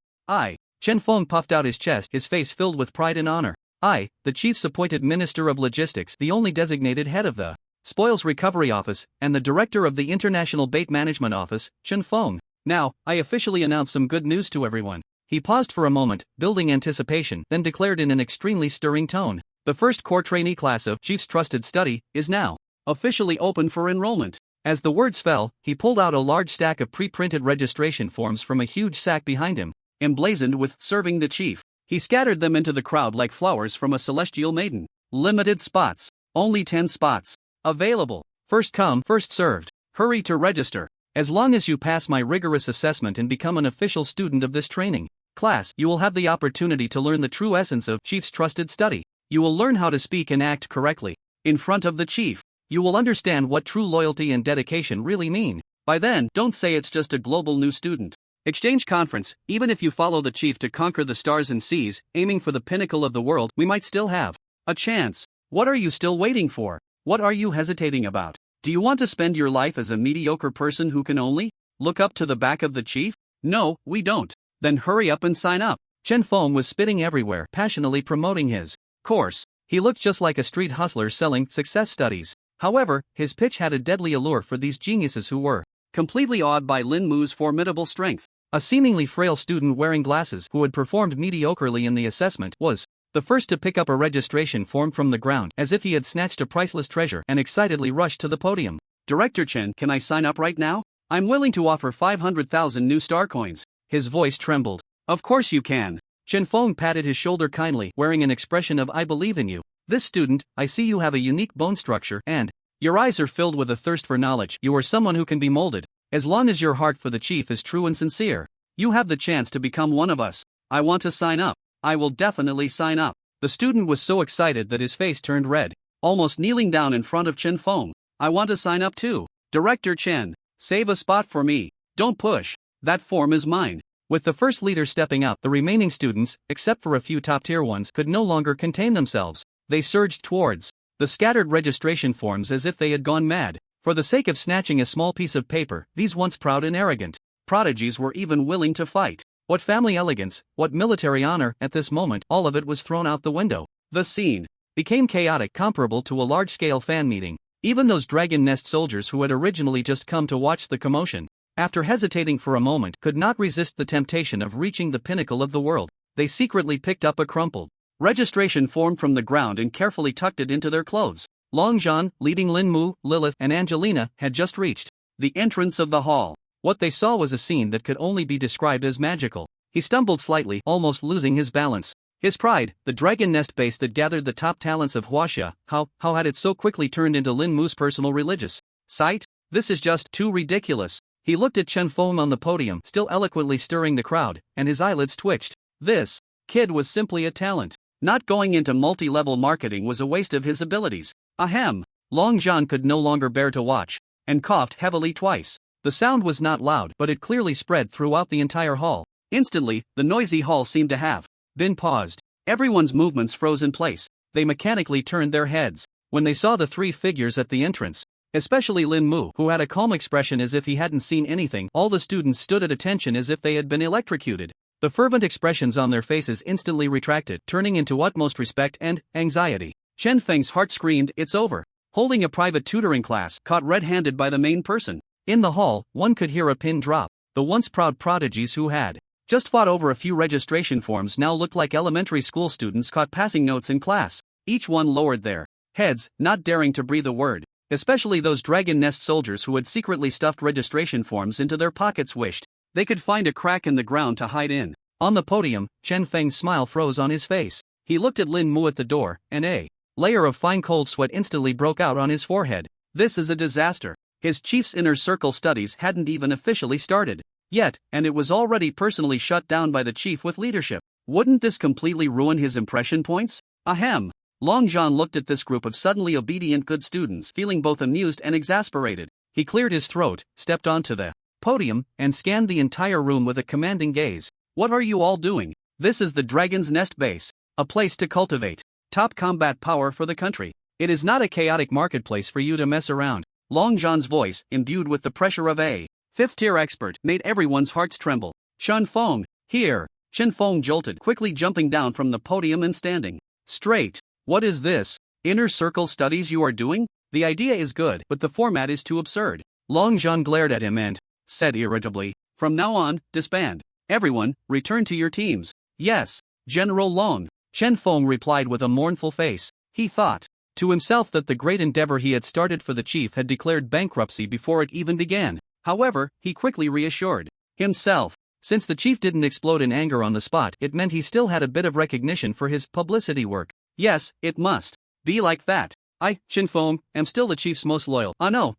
Chen Feng puffed out his chest, his face filled with pride and honor. I, the chief's appointed Minister of Logistics, the only designated head of the Spoils Recovery Office, and the Director of the International Bait Management Office, Chen Feng. Now, I officially announce some good news to everyone. He paused for a moment, building anticipation, then declared in an extremely stirring tone. The first core trainee class of Chief's Trusted Study is now officially open for enrollment. As the words fell, he pulled out a large stack of pre-printed registration forms from a huge sack behind him, emblazoned with "Serving the Chief." He scattered them into the crowd like flowers from a celestial maiden. Limited spots. Only 10 spots. Available. First come, first served. Hurry to register. As long as you pass my rigorous assessment and become an official student of this training class, you will have the opportunity to learn the true essence of Chief's Trusted Study. You will learn how to speak and act correctly in front of the chief. You will understand what true loyalty and dedication really mean. By then, don't say it's just a global new student exchange conference. Even if you follow the chief to conquer the stars and seas, aiming for the pinnacle of the world, we might still have a chance. What are you still waiting for? What are you hesitating about? Do you want to spend your life as a mediocre person who can only look up to the back of the chief? No, we don't. Then hurry up and sign up. Chen Feng was spitting everywhere, passionately promoting his course. He looked just like a street hustler selling success studies. However, his pitch had a deadly allure for these geniuses who were completely awed by Lin Mu's formidable strength. A seemingly frail student wearing glasses who had performed mediocrely in the assessment was the first to pick up a registration form from the ground as if he had snatched a priceless treasure and excitedly rushed to the podium. Director Chen, can I sign up right now? I'm willing to offer 500,000 new star coins. His voice trembled. Of course you can. Chen Feng patted his shoulder kindly, wearing an expression of "I believe in you." This student, I see you have a unique bone structure and your eyes are filled with a thirst for knowledge. You are someone who can be molded. As long as your heart for the chief is true and sincere, you have the chance to become one of us. I want to sign up. I will definitely sign up. The student was so excited that his face turned red, almost kneeling down in front of Chen Feng. I want to sign up too. Director Chen, save a spot for me. Don't push. That form is mine. With the first leader stepping up, the remaining students, except for a few top-tier ones, could no longer contain themselves. They surged towards the scattered registration forms as if they had gone mad. For the sake of snatching a small piece of paper, these once proud and arrogant prodigies were even willing to fight. What family elegance, what military honor, at this moment, all of it was thrown out the window. The scene became chaotic, comparable to a large-scale fan meeting. Even those dragon nest soldiers who had originally just come to watch the commotion, after hesitating for a moment, could not resist the temptation of reaching the pinnacle of the world. They secretly picked up a crumpled registration form from the ground and carefully tucked it into their clothes. Long Zhan, leading Lin Mu, Lilith, and Angelina, had just reached the entrance of the hall. What they saw was a scene that could only be described as magical. He stumbled slightly, almost losing his balance. His pride, the dragon nest base that gathered the top talents of Huaxia, how had it so quickly turned into Lin Mu's personal religious site? This is just too ridiculous. He looked at Chen Feng on the podium, still eloquently stirring the crowd, and his eyelids twitched. This kid was simply a talent. Not going into multi-level marketing was a waste of his abilities. Ahem. Long Zhan could no longer bear to watch, and coughed heavily twice. The sound was not loud, but it clearly spread throughout the entire hall. Instantly, the noisy hall seemed to have been paused. Everyone's movements froze in place. They mechanically turned their heads when they saw the three figures at the entrance. Especially Lin Mu, who had a calm expression as if he hadn't seen anything. All the students stood at attention as if they had been electrocuted. The fervent expressions on their faces instantly retracted, turning into utmost respect and anxiety. Chen Feng's heart screamed, "It's over." Holding a private tutoring class, caught red-handed by the main person. In the hall, one could hear a pin drop. The once proud prodigies who had just fought over a few registration forms now looked like elementary school students caught passing notes in class. Each one lowered their heads, not daring to breathe a word. Especially those dragon nest soldiers who had secretly stuffed registration forms into their pockets wished they could find a crack in the ground to hide in. On the podium, Chen Feng's smile froze on his face. He looked at Lin Mu at the door, and a layer of fine cold sweat instantly broke out on his forehead. This is a disaster. His chief's inner circle studies hadn't even officially started yet, and it was already personally shut down by the chief with leadership. Wouldn't this completely ruin his impression points? Ahem. Long Zhan looked at this group of suddenly obedient good students, feeling both amused and exasperated. He cleared his throat, stepped onto the podium, and scanned the entire room with a commanding gaze. What are you all doing? This is the Dragon's Nest base, a place to cultivate top combat power for the country. It is not a chaotic marketplace for you to mess around. Long John's voice, imbued with the pressure of a fifth-tier expert, made everyone's hearts tremble. Shen Feng, here. Chen Feng jolted, quickly jumping down from the podium and standing straight. What is this? Inner circle studies you are doing? The idea is good, but the format is too absurd. Long John glared at him and said irritably, from now on, disband. Everyone, return to your teams. Yes, General Long. Chen Feng replied with a mournful face. He thought to himself that the great endeavor he had started for the chief had declared bankruptcy before it even began. However, he quickly reassured himself. Since the chief didn't explode in anger on the spot, it meant he still had a bit of recognition for his publicity work. Yes, it must be like that. I, Chen Feng, am still the chief's most loyal,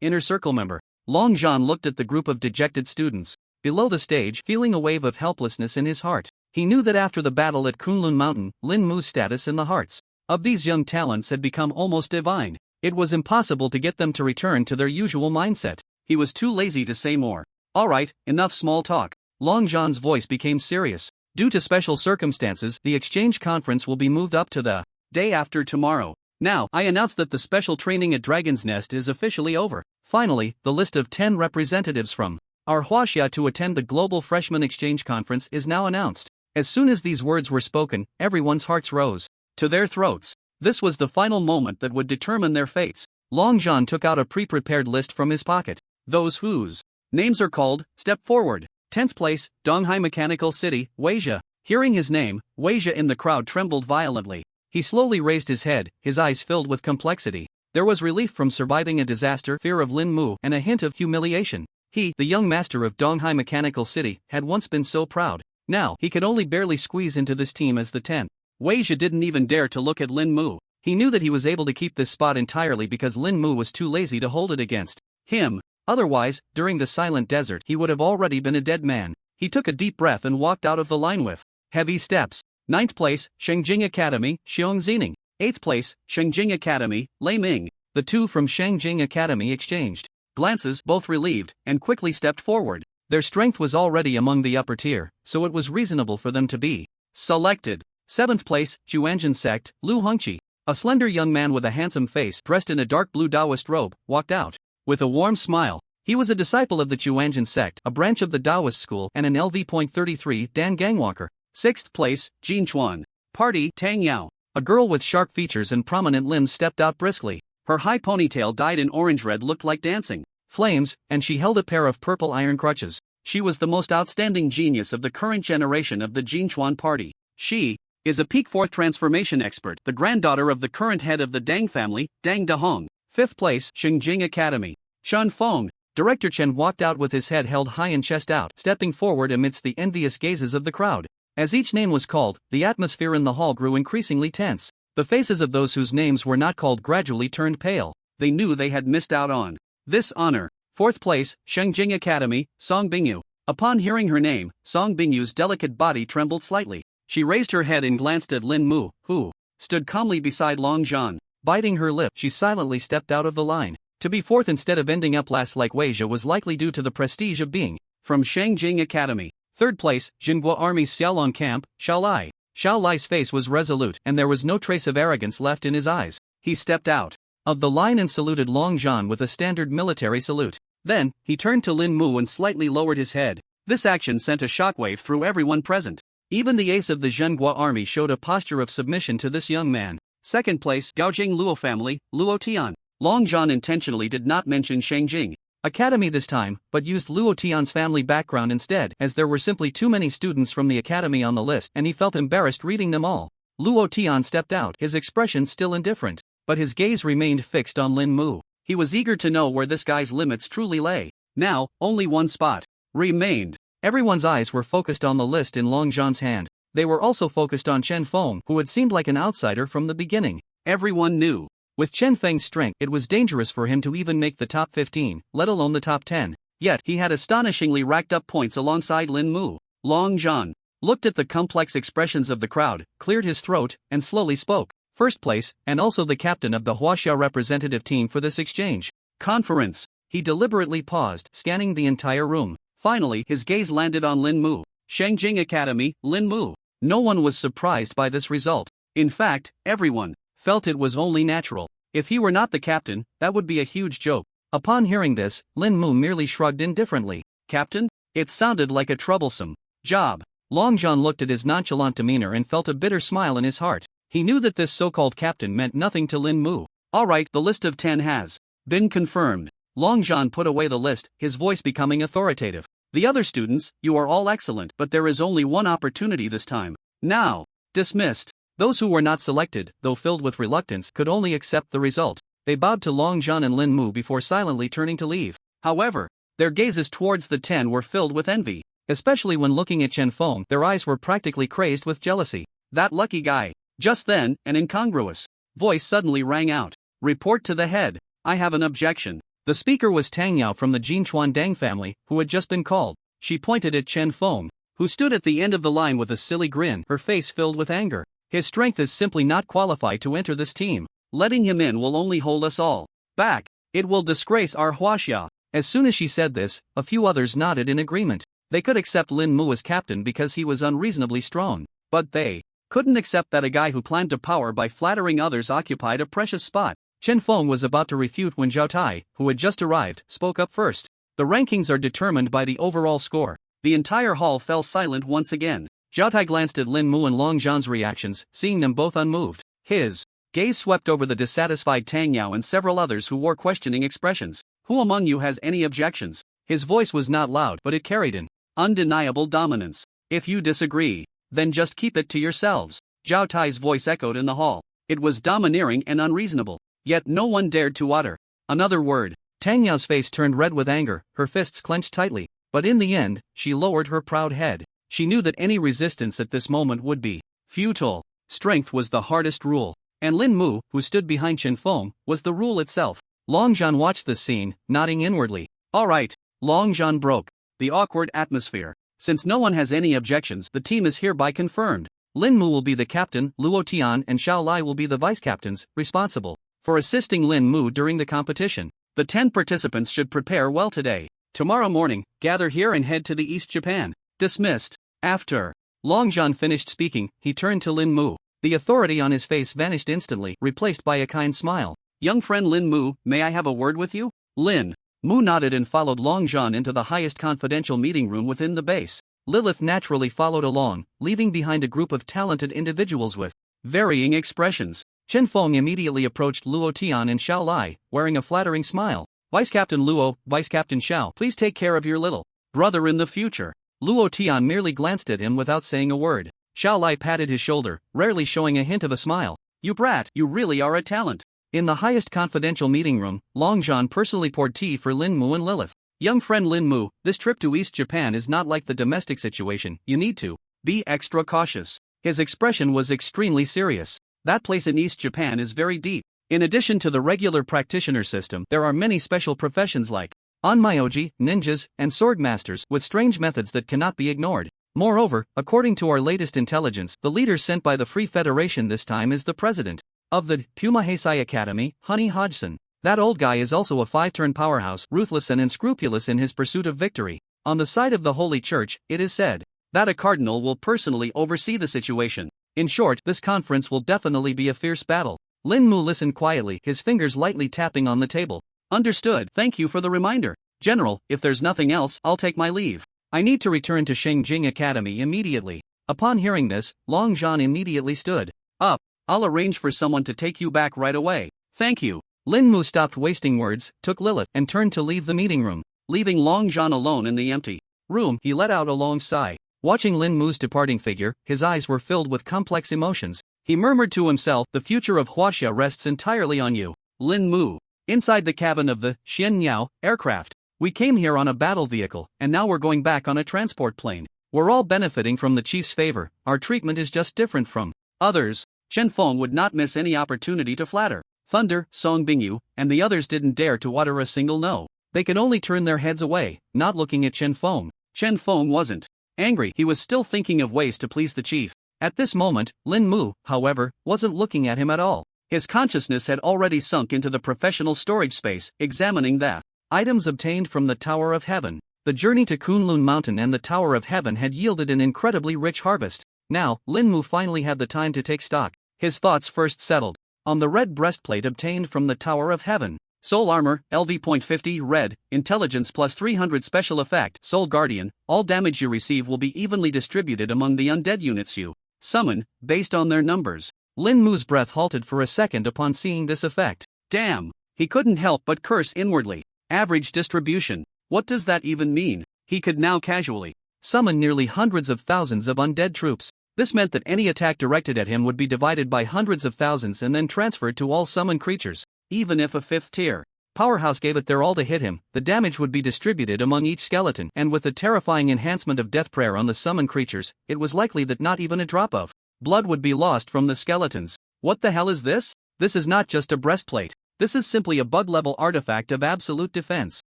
inner circle member. Long John looked at the group of dejected students below the stage, feeling a wave of helplessness in his heart. He knew that after the battle at Kunlun Mountain, Lin Mu's status in the hearts of these young talents had become almost divine. It was impossible to get them to return to their usual mindset. He was too lazy to say more. Alright, enough small talk. Long John's voice became serious. Due to special circumstances, the exchange conference will be moved up to the day after tomorrow. Now, I announce that the special training at Dragon's Nest is officially over. Finally, the list of 10 representatives from our Huaxia to attend the Global Freshman Exchange Conference is now announced. As soon as these words were spoken, everyone's hearts rose to their throats. This was the final moment that would determine their fates. Long John took out a pre-prepared list from his pocket. Those whose names are called, step forward. 10th place, Donghai Mechanical City, Weijia. Hearing his name, Weijia in the crowd trembled violently. He slowly raised his head, his eyes filled with complexity. There was relief from surviving a disaster, fear of Lin Mu, and a hint of humiliation. He, the young master of Donghai Mechanical City, had once been so proud. Now, he could only barely squeeze into this team as the 10th. Weijia didn't even dare to look at Lin Mu. He knew that he was able to keep this spot entirely because Lin Mu was too lazy to hold it against him. Otherwise, during the silent desert, he would have already been a dead man. He took a deep breath and walked out of the line with heavy steps. 9th place, Shengjing Academy, Xiong Zining. 8th place, Shengjing Academy, Lei Ming. The two from Shengjing Academy exchanged glances, both relieved, and quickly stepped forward. Their strength was already among the upper tier, so it was reasonable for them to be selected. 7th place, Juanjin Sect, Lu Hongqi. A slender young man with a handsome face, dressed in a dark blue Taoist robe, walked out with a warm smile. He was a disciple of the Juanjin Sect, a branch of the Taoist school, and an LV.33 Dan Gangwalker. 6th place, Jin Chuan. Party, Tang Yao. A girl with sharp features and prominent limbs stepped out briskly. Her high ponytail dyed in orange-red looked like dancing flames, and she held a pair of purple iron crutches. She was the most outstanding genius of the current generation of the Jinchuan party. She is a peak fourth transformation expert, the granddaughter of the current head of the Dang family, Dang Dahong. 5th place, Xingjing Academy. Shen Feng. Director Chen walked out with his head held high and chest out, stepping forward amidst the envious gazes of the crowd. As each name was called, the atmosphere in the hall grew increasingly tense. The faces of those whose names were not called gradually turned pale. They knew they had missed out on this honor. 4th place, Shengjing Academy, Song Bingyu. Upon hearing her name, Song Bingyu's delicate body trembled slightly. She raised her head and glanced at Lin Mu, who stood calmly beside Long John. Biting her lip, she silently stepped out of the line. To be fourth instead of ending up last like Weijia was likely due to the prestige of being from Shengjing Academy. 3rd place, Jinghua Army's Xiaolong Camp, Xiao Lai. Xiao Lai's face was resolute, and there was no trace of arrogance left in his eyes. He stepped out of the line and saluted Long John with a standard military salute. Then, he turned to Lin Mu and slightly lowered his head. This action sent a shockwave through everyone present. Even the ace of the Zhenghua army showed a posture of submission to this young man. 2nd place, Gaojing Luo family, Luo Tian. Long John intentionally did not mention Shengjing Academy this time, but used Luo Tian's family background instead, as there were simply too many students from the academy on the list and he felt embarrassed reading them all. Luo Tian stepped out, his expression still indifferent, but his gaze remained fixed on Lin Mu. He was eager to know where this guy's limits truly lay. Now, only one spot remained. Everyone's eyes were focused on the list in Long John's hand. They were also focused on Chen Feng, who had seemed like an outsider from the beginning. Everyone knew, with Chen Feng's strength, it was dangerous for him to even make the top 15, let alone the top 10. Yet, he had astonishingly racked up points alongside Lin Mu. Long John looked at the complex expressions of the crowd, cleared his throat, and slowly spoke. 1st place, and also the captain of the Huaxia representative team for this exchange conference. He deliberately paused, scanning the entire room. Finally, his gaze landed on Lin Mu. Shengjing Academy, Lin Mu. No one was surprised by this result. In fact, everyone felt it was only natural. If he were not the captain, that would be a huge joke. Upon hearing this, Lin Mu merely shrugged indifferently. Captain? It sounded like a troublesome job. Long John looked at his nonchalant demeanor and felt a bitter smile in his heart. He knew that this so-called captain meant nothing to Lin Mu. Alright, the list of 10 has been confirmed. Long John put away the list, his voice becoming authoritative. The other students, you are all excellent, but there is only one opportunity this time. Now, dismissed. Those who were not selected, though filled with reluctance, could only accept the result. They bowed to Long John and Lin Mu before silently turning to leave. However, their gazes towards the 10 were filled with envy. Especially when looking at Chen Feng, their eyes were practically crazed with jealousy. That lucky guy. Just then, an incongruous voice suddenly rang out. Report to the head. I have an objection. The speaker was Tang Yao from the Jin Chuan Dang family, who had just been called. She pointed at Chen Feng, who stood at the end of the line with a silly grin, her face filled with anger. His strength is simply not qualified to enter this team. Letting him in will only hold us all back. It will disgrace our Huaxia. As soon as she said this, a few others nodded in agreement. They could accept Lin Mu as captain because he was unreasonably strong. But they couldn't accept that a guy who climbed to power by flattering others occupied a precious spot. Chen Feng was about to refute when Zhao Tai, who had just arrived, spoke up first. The rankings are determined by the overall score. The entire hall fell silent once again. Zhao Tai glanced at Lin Mu and Long Zhan's reactions, seeing them both unmoved. His gaze swept over the dissatisfied Tang Yao and several others who wore questioning expressions. Who among you has any objections? His voice was not loud, but it carried an undeniable dominance. If you disagree, then just keep it to yourselves. Zhao Tai's voice echoed in the hall. It was domineering and unreasonable. Yet no one dared to utter another word. Tang Yao's face turned red with anger, her fists clenched tightly. But in the end, she lowered her proud head. She knew that any resistance at this moment would be futile. Strength was the hardest rule. And Lin Mu, who stood behind Chen Feng, was the rule itself. Long Zhan watched this scene, nodding inwardly. Alright. Long Zhan broke the awkward atmosphere. Since no one has any objections, the team is hereby confirmed. Lin Mu will be the captain, Luo Tian and Xiao Lai will be the vice-captains, responsible for assisting Lin Mu during the competition. The 10 participants should prepare well today. Tomorrow morning, gather here and head to the East Japan. Dismissed. After Long Zhan finished speaking, he turned to Lin Mu. The authority on his face vanished instantly, replaced by a kind smile. Young friend Lin Mu, may I have a word with you? Lin Mu nodded and followed Long Zhan into the highest confidential meeting room within the base. Lilith naturally followed along, leaving behind a group of talented individuals with varying expressions. Chen Feng immediately approached Luo Tian and Xiao Lai, wearing a flattering smile. Vice Captain Luo, Vice Captain Xiao, please take care of your little brother in the future. Luo Tian merely glanced at him without saying a word. Xiao Lai patted his shoulder, rarely showing a hint of a smile. You brat, you really are a talent. In the highest confidential meeting room, Long Zhan personally poured tea for Lin Mu and Lilith. Young friend Lin Mu, this trip to East Japan is not like the domestic situation, you need to be extra cautious. His expression was extremely serious. That place in East Japan is very deep. In addition to the regular practitioner system, there are many special professions like onmyoji, ninjas, and sword masters with strange methods that cannot be ignored. Moreover, according to our latest intelligence, the leader sent by the Free Federation this time is the president of the Puma Heisei Academy, Honey Hodgson. That old guy is also a 5-turn powerhouse, ruthless and unscrupulous in his pursuit of victory. On the side of the Holy Church, it is said that a cardinal will personally oversee the situation. In short, this conference will definitely be a fierce battle. Lin Mu listened quietly, his fingers lightly tapping on the table. Understood, thank you for the reminder. General, if there's nothing else, I'll take my leave. I need to return to Shengjing Academy immediately. Upon hearing this, Long Zhan immediately stood up. I'll arrange for someone to take you back right away. Thank you. Lin Mu stopped wasting words, took Lilith, and turned to leave the meeting room. Leaving Long Zhan alone in the empty room, he let out a long sigh. Watching Lin Mu's departing figure, his eyes were filled with complex emotions. He murmured to himself, the future of Huaxia rests entirely on you, Lin Mu. Inside the cabin of the Xianyao aircraft. We came here on a battle vehicle, and now we're going back on a transport plane. We're all benefiting from the chief's favor, our treatment is just different from others. Chen Feng would not miss any opportunity to flatter. Thunder, Song Bingyu, and the others didn't dare to utter a single no. They could only turn their heads away, not looking at Chen Feng. Chen Feng wasn't angry, he was still thinking of ways to please the chief. At this moment, Lin Mu, however, wasn't looking at him at all. His consciousness had already sunk into the professional storage space, examining the items obtained from the Tower of Heaven. The journey to Kunlun Mountain and the Tower of Heaven had yielded an incredibly rich harvest. Now, Lin Mu finally had the time to take stock. His thoughts first settled on the red breastplate obtained from the Tower of Heaven. Soul Armor, LV.50, Red, Intelligence plus 300 Special Effect, Soul Guardian, all damage you receive will be evenly distributed among the undead units you summon, based on their numbers. Lin Mu's breath halted for a second upon seeing this effect. Damn! He couldn't help but curse inwardly. Average distribution. What does that even mean? He could now casually summon nearly hundreds of thousands of undead troops. This meant that any attack directed at him would be divided by hundreds of thousands and then transferred to all summoned creatures. Even if a 5th tier powerhouse gave it their all to hit him, the damage would be distributed among each skeleton, and with the terrifying enhancement of Death Prayer on the summoned creatures, it was likely that not even a drop of blood would be lost from the skeletons. What the hell is this? This is not just a breastplate. This is simply a bug-level artifact of absolute defense.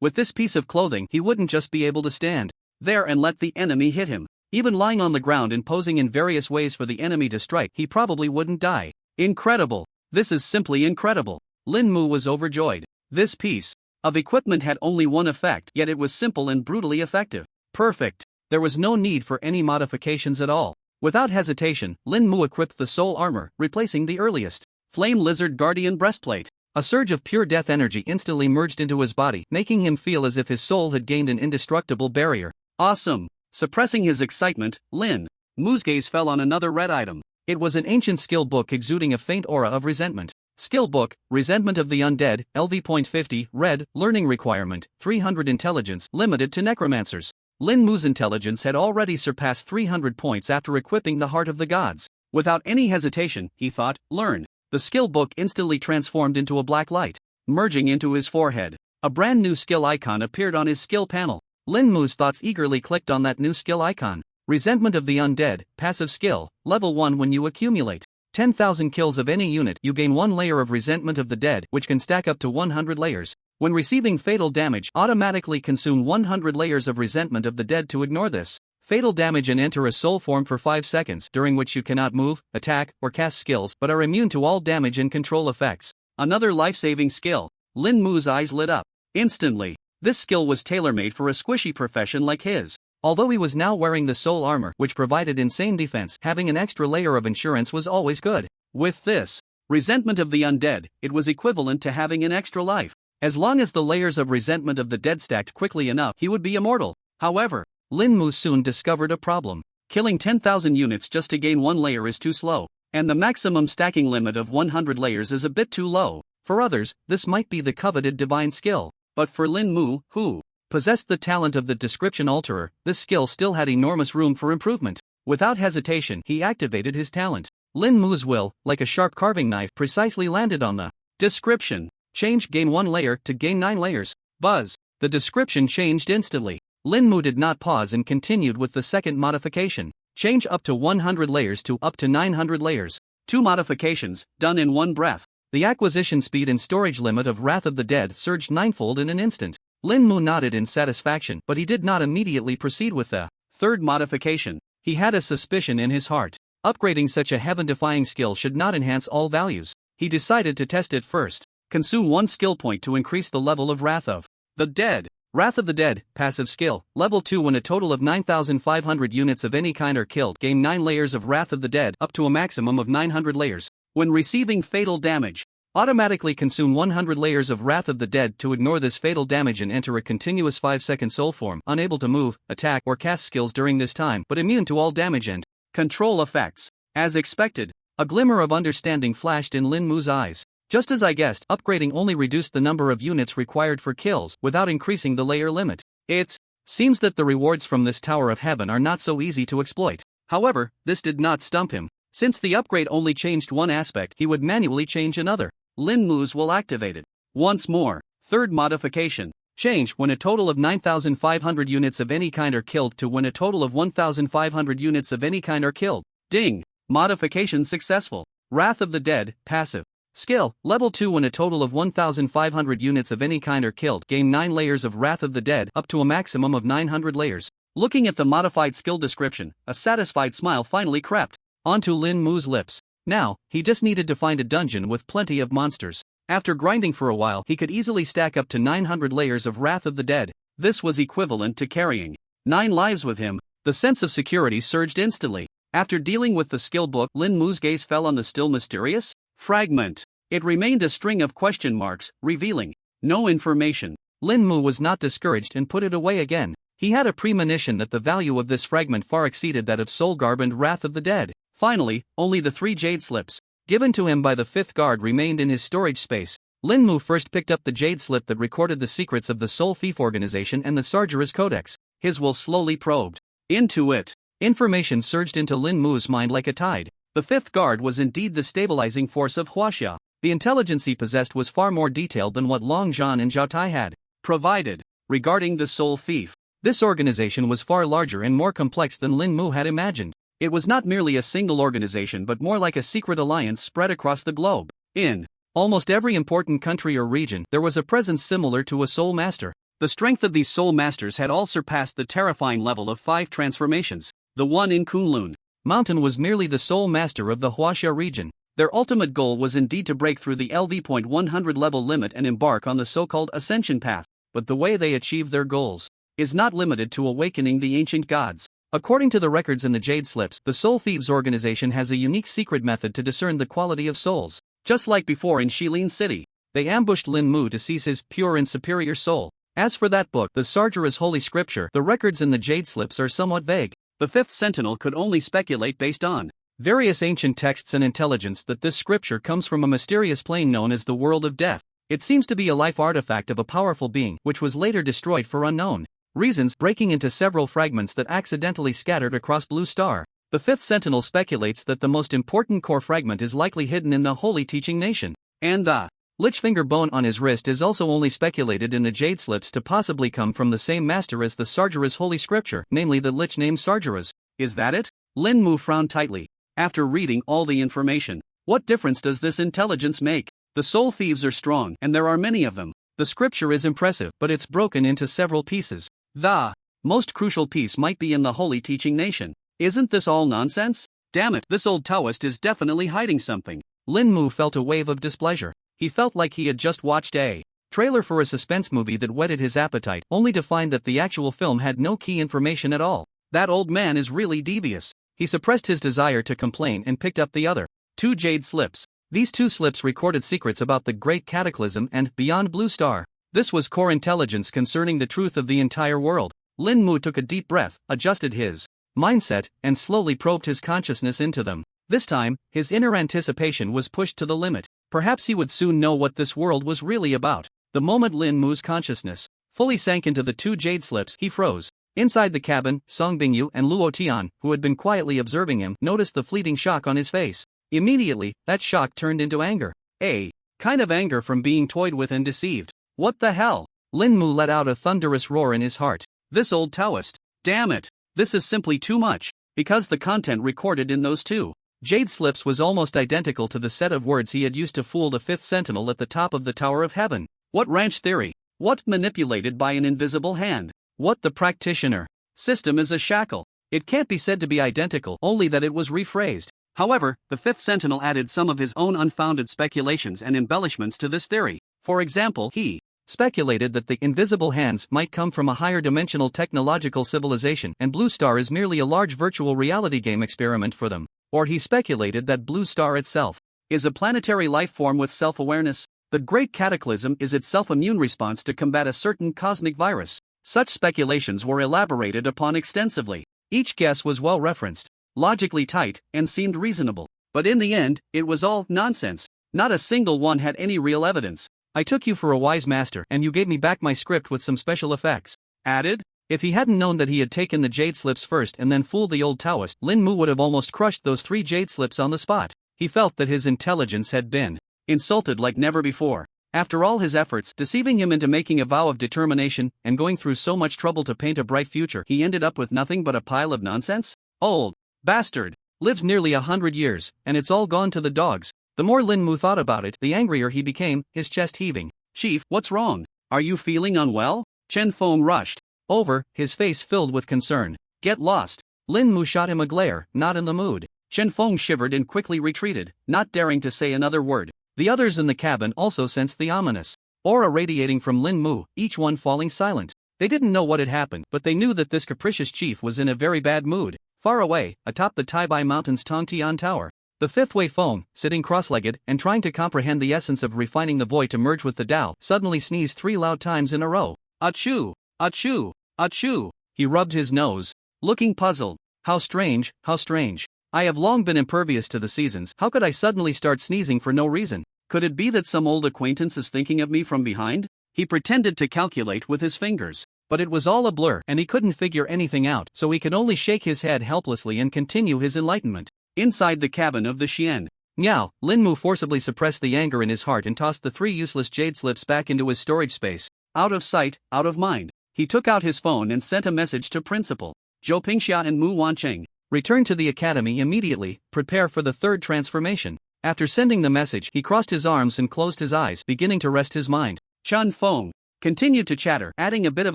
With this piece of clothing, he wouldn't just be able to stand there and let the enemy hit him. Even lying on the ground and posing in various ways for the enemy to strike, he probably wouldn't die. Incredible! This is simply incredible. Lin Mu was overjoyed. This piece of equipment had only one effect, yet it was simple and brutally effective. Perfect. There was no need for any modifications at all. Without hesitation, Lin Mu equipped the soul armor, replacing the earliest Flame Lizard Guardian breastplate. A surge of pure death energy instantly merged into his body, making him feel as if his soul had gained an indestructible barrier. Awesome! Suppressing his excitement, Lin Mu's gaze fell on another red item. It was an ancient skill book exuding a faint aura of resentment. Skill book, Resentment of the Undead, LV.50, Red, Learning Requirement, 300 Intelligence, limited to Necromancers. Lin Mu's intelligence had already surpassed 300 points after equipping the Heart of the Gods. Without any hesitation, he thought, learn. The skill book instantly transformed into a black light, merging into his forehead. A brand new skill icon appeared on his skill panel. Lin Mu's thoughts eagerly clicked on that new skill icon. Resentment of the Undead, passive skill, level 1. When you accumulate 10,000 kills of any unit, you gain 1 layer of Resentment of the Dead, which can stack up to 100 layers. When receiving fatal damage, automatically consume 100 layers of Resentment of the Dead to ignore this fatal damage and enter a soul form for 5 seconds, during which you cannot move, attack, or cast skills, but are immune to all damage and control effects. Another life-saving skill. Lin Mu's eyes lit up. Instantly. This skill was tailor-made for a squishy profession like his. Although he was now wearing the soul armor, which provided insane defense, having an extra layer of insurance was always good. With this Resentment of the Undead, it was equivalent to having an extra life. As long as the layers of Resentment of the Dead stacked quickly enough, he would be immortal. However, Lin Mu soon discovered a problem. Killing 10,000 units just to gain 1 layer is too slow, and the maximum stacking limit of 100 layers is a bit too low. For others, this might be the coveted divine skill. But for Lin Mu, who possessed the talent of the Description Alterer, this skill still had enormous room for improvement. Without hesitation, he activated his talent. Lin Mu's will, like a sharp carving knife, precisely landed on the description. Change, gain 1 layer to gain 9 layers. Buzz. The description changed instantly. Lin Mu did not pause and continued with the second modification. Change up to 100 layers to up to 900 layers. 2 modifications, done in one breath. The acquisition speed and storage limit of Wrath of the Dead surged 9-fold in an instant. Lin Mu nodded in satisfaction, but he did not immediately proceed with the third modification. He had a suspicion in his heart. Upgrading such a heaven-defying skill should not enhance all values. He decided to test it first. Consume 1 skill point to increase the level of Wrath of the Dead. Wrath of the Dead, passive skill, level 2. When a total of 9,500 units of any kind are killed, gain 9 layers of Wrath of the Dead, up to a maximum of 900 layers. When receiving fatal damage, automatically consume 100 layers of Wrath of the Dead to ignore this fatal damage and enter a continuous 5-second soul form, unable to move, attack, or cast skills during this time, but immune to all damage and control effects. As expected, a glimmer of understanding flashed in Lin Mu's eyes. Just as I guessed, upgrading only reduced the number of units required for kills, without increasing the layer limit. It seems that the rewards from this Tower of Heaven are not so easy to exploit. However, this did not stump him. Since the upgrade only changed one aspect, he would manually change another. Lin Mu's will activated. Once more. Third modification. Change, when a total of 9,500 units of any kind are killed, to when a total of 1,500 units of any kind are killed. Ding. Modification successful. Wrath of the Dead, passive. Skill, level 2. When a total of 1,500 units of any kind are killed, gain 9 layers of Wrath of the Dead, up to a maximum of 900 layers. Looking at the modified skill description, a satisfied smile finally crept onto Lin Mu's lips. Now, he just needed to find a dungeon with plenty of monsters. After grinding for a while, he could easily stack up to 900 layers of Wrath of the Dead. This was equivalent to carrying 9 lives with him. The sense of security surged instantly. After dealing with the skill book, Lin Mu's gaze fell on the still mysterious fragment. It remained a string of question marks, revealing no information. Lin Mu was not discouraged and put it away again. He had a premonition that the value of this fragment far exceeded that of Soul Garb and Wrath of the Dead. Finally, only the 3 jade slips, given to him by the 5th guard, remained in his storage space. Lin Mu first picked up the jade slip that recorded the secrets of the Soul Thief organization and the Sargeras Codex. His will slowly probed into it. Information surged into Lin Mu's mind like a tide. The 5th guard was indeed the stabilizing force of Huaxia. The intelligence he possessed was far more detailed than what Long Zhan and Zhao Tai had provided. Regarding the Soul Thief, this organization was far larger and more complex than Lin Mu had imagined. It was not merely a single organization but more like a secret alliance spread across the globe. In almost every important country or region, there was a presence similar to a Soul Master. The strength of these Soul Masters had all surpassed the terrifying level of 5 transformations. The one in Kunlun Mountain was merely the Soul Master of the Huaxia region. Their ultimate goal was indeed to break through the LV.100 level limit and embark on the so-called Ascension Path. But the way they achieve their goals is not limited to awakening the ancient gods. According to the records in the Jade Slips, the Soul Thieves organization has a unique secret method to discern the quality of souls. Just like before in Shilin City, they ambushed Lin Mu to seize his pure and superior soul. As for that book, the Sargeras Holy Scripture, the records in the Jade Slips are somewhat vague. The 5th Sentinel could only speculate based on various ancient texts and intelligence that this scripture comes from a mysterious plane known as the World of Death. It seems to be a life artifact of a powerful being, which was later destroyed for unknown reasons, breaking into several fragments that accidentally scattered across Blue Star. The 5th Sentinel speculates that the most important core fragment is likely hidden in the Holy Teaching Nation, and the Lich Finger bone on his wrist is also only speculated in the Jade Slips to possibly come from the same master as the Sargeras Holy Scripture, namely the Lich named Sargeras. Is that it? Lin Mu frowned tightly. After reading all the information, what difference does this intelligence make? The Soul Thieves are strong, and there are many of them. The scripture is impressive, but it's broken into several pieces. The most crucial piece might be in the Holy Teaching Nation. Isn't this all nonsense? Damn it, this old Taoist is definitely hiding something. Lin Mu felt a wave of displeasure. He felt like he had just watched a trailer for a suspense movie that whetted his appetite, only to find that the actual film had no key information at all. That old man is really devious. He suppressed his desire to complain and picked up the other 2 jade slips. These 2 slips recorded secrets about the Great Cataclysm and beyond Blue Star. This was core intelligence concerning the truth of the entire world. Lin Mu took a deep breath, adjusted his mindset, and slowly probed his consciousness into them. This time, his inner anticipation was pushed to the limit. Perhaps he would soon know what this world was really about. The moment Lin Mu's consciousness fully sank into the 2 jade slips, he froze. Inside the cabin, Song Bingyu and Luo Tian, who had been quietly observing him, noticed the fleeting shock on his face. Immediately, that shock turned into anger. A kind of anger from being toyed with and deceived. What the hell? Lin Mu let out a thunderous roar in his heart. This old Taoist. Damn it. This is simply too much. Because the content recorded in those 2 jade slips was almost identical to the set of words he had used to fool the 5th Sentinel at the top of the Tower of Heaven. What ranch theory? What manipulated by an invisible hand? What the practitioner system is a shackle? It can't be said to be identical, only that it was rephrased. However, the 5th Sentinel added some of his own unfounded speculations and embellishments to this theory. For example, he speculated that the invisible hands might come from a higher dimensional technological civilization and Blue Star is merely a large virtual reality game experiment for them. Or he speculated that Blue Star itself is a planetary life form with self-awareness. The Great Cataclysm is its self-immune response to combat a certain cosmic virus. Such speculations were elaborated upon extensively. Each guess was well referenced, logically tight, and seemed reasonable. But in the end, it was all nonsense. Not a single one had any real evidence. I took you for a wise master and you gave me back my script with some special effects added. If he hadn't known that he had taken the jade slips first and then fooled the old Taoist, Lin Mu would have almost crushed those 3 jade slips on the spot. He felt that his intelligence had been insulted like never before. After all his efforts, deceiving him into making a vow of determination, and going through so much trouble to paint a bright future, he ended up with nothing but a pile of nonsense? Old bastard. Lived nearly 100 years, and it's all gone to the dogs. The more Lin Mu thought about it, the angrier he became, his chest heaving. Chief, what's wrong? Are you feeling unwell? Chen Feng rushed over, his face filled with concern. Get lost. Lin Mu shot him a glare, not in the mood. Chen Feng shivered and quickly retreated, not daring to say another word. The others in the cabin also sensed the ominous aura radiating from Lin Mu, each one falling silent. They didn't know what had happened, but they knew that this capricious chief was in a very bad mood. Far away, atop the Taibai Mountain's Tongtian Tower, the fifth Wei Feng, sitting cross-legged and trying to comprehend the essence of refining the void to merge with the Tao, suddenly sneezed 3 loud times in a row. Achoo! Achoo! Achoo! He rubbed his nose, looking puzzled. How strange, how strange. I have long been impervious to the seasons. How could I suddenly start sneezing for no reason? Could it be that some old acquaintance is thinking of me from behind? He pretended to calculate with his fingers, but it was all a blur and he couldn't figure anything out, so he could only shake his head helplessly and continue his enlightenment. Inside the cabin of the Xian. Meow, Lin Mu forcibly suppressed the anger in his heart and tossed the 3 useless jade slips back into his storage space. Out of sight, out of mind. He took out his phone and sent a message to Principal Zhou Pingxia and Mu Wancheng. Return to the academy immediately, prepare for the 3rd transformation. After sending the message, he crossed his arms and closed his eyes, beginning to rest his mind. Chun Feng continued to chatter, adding a bit of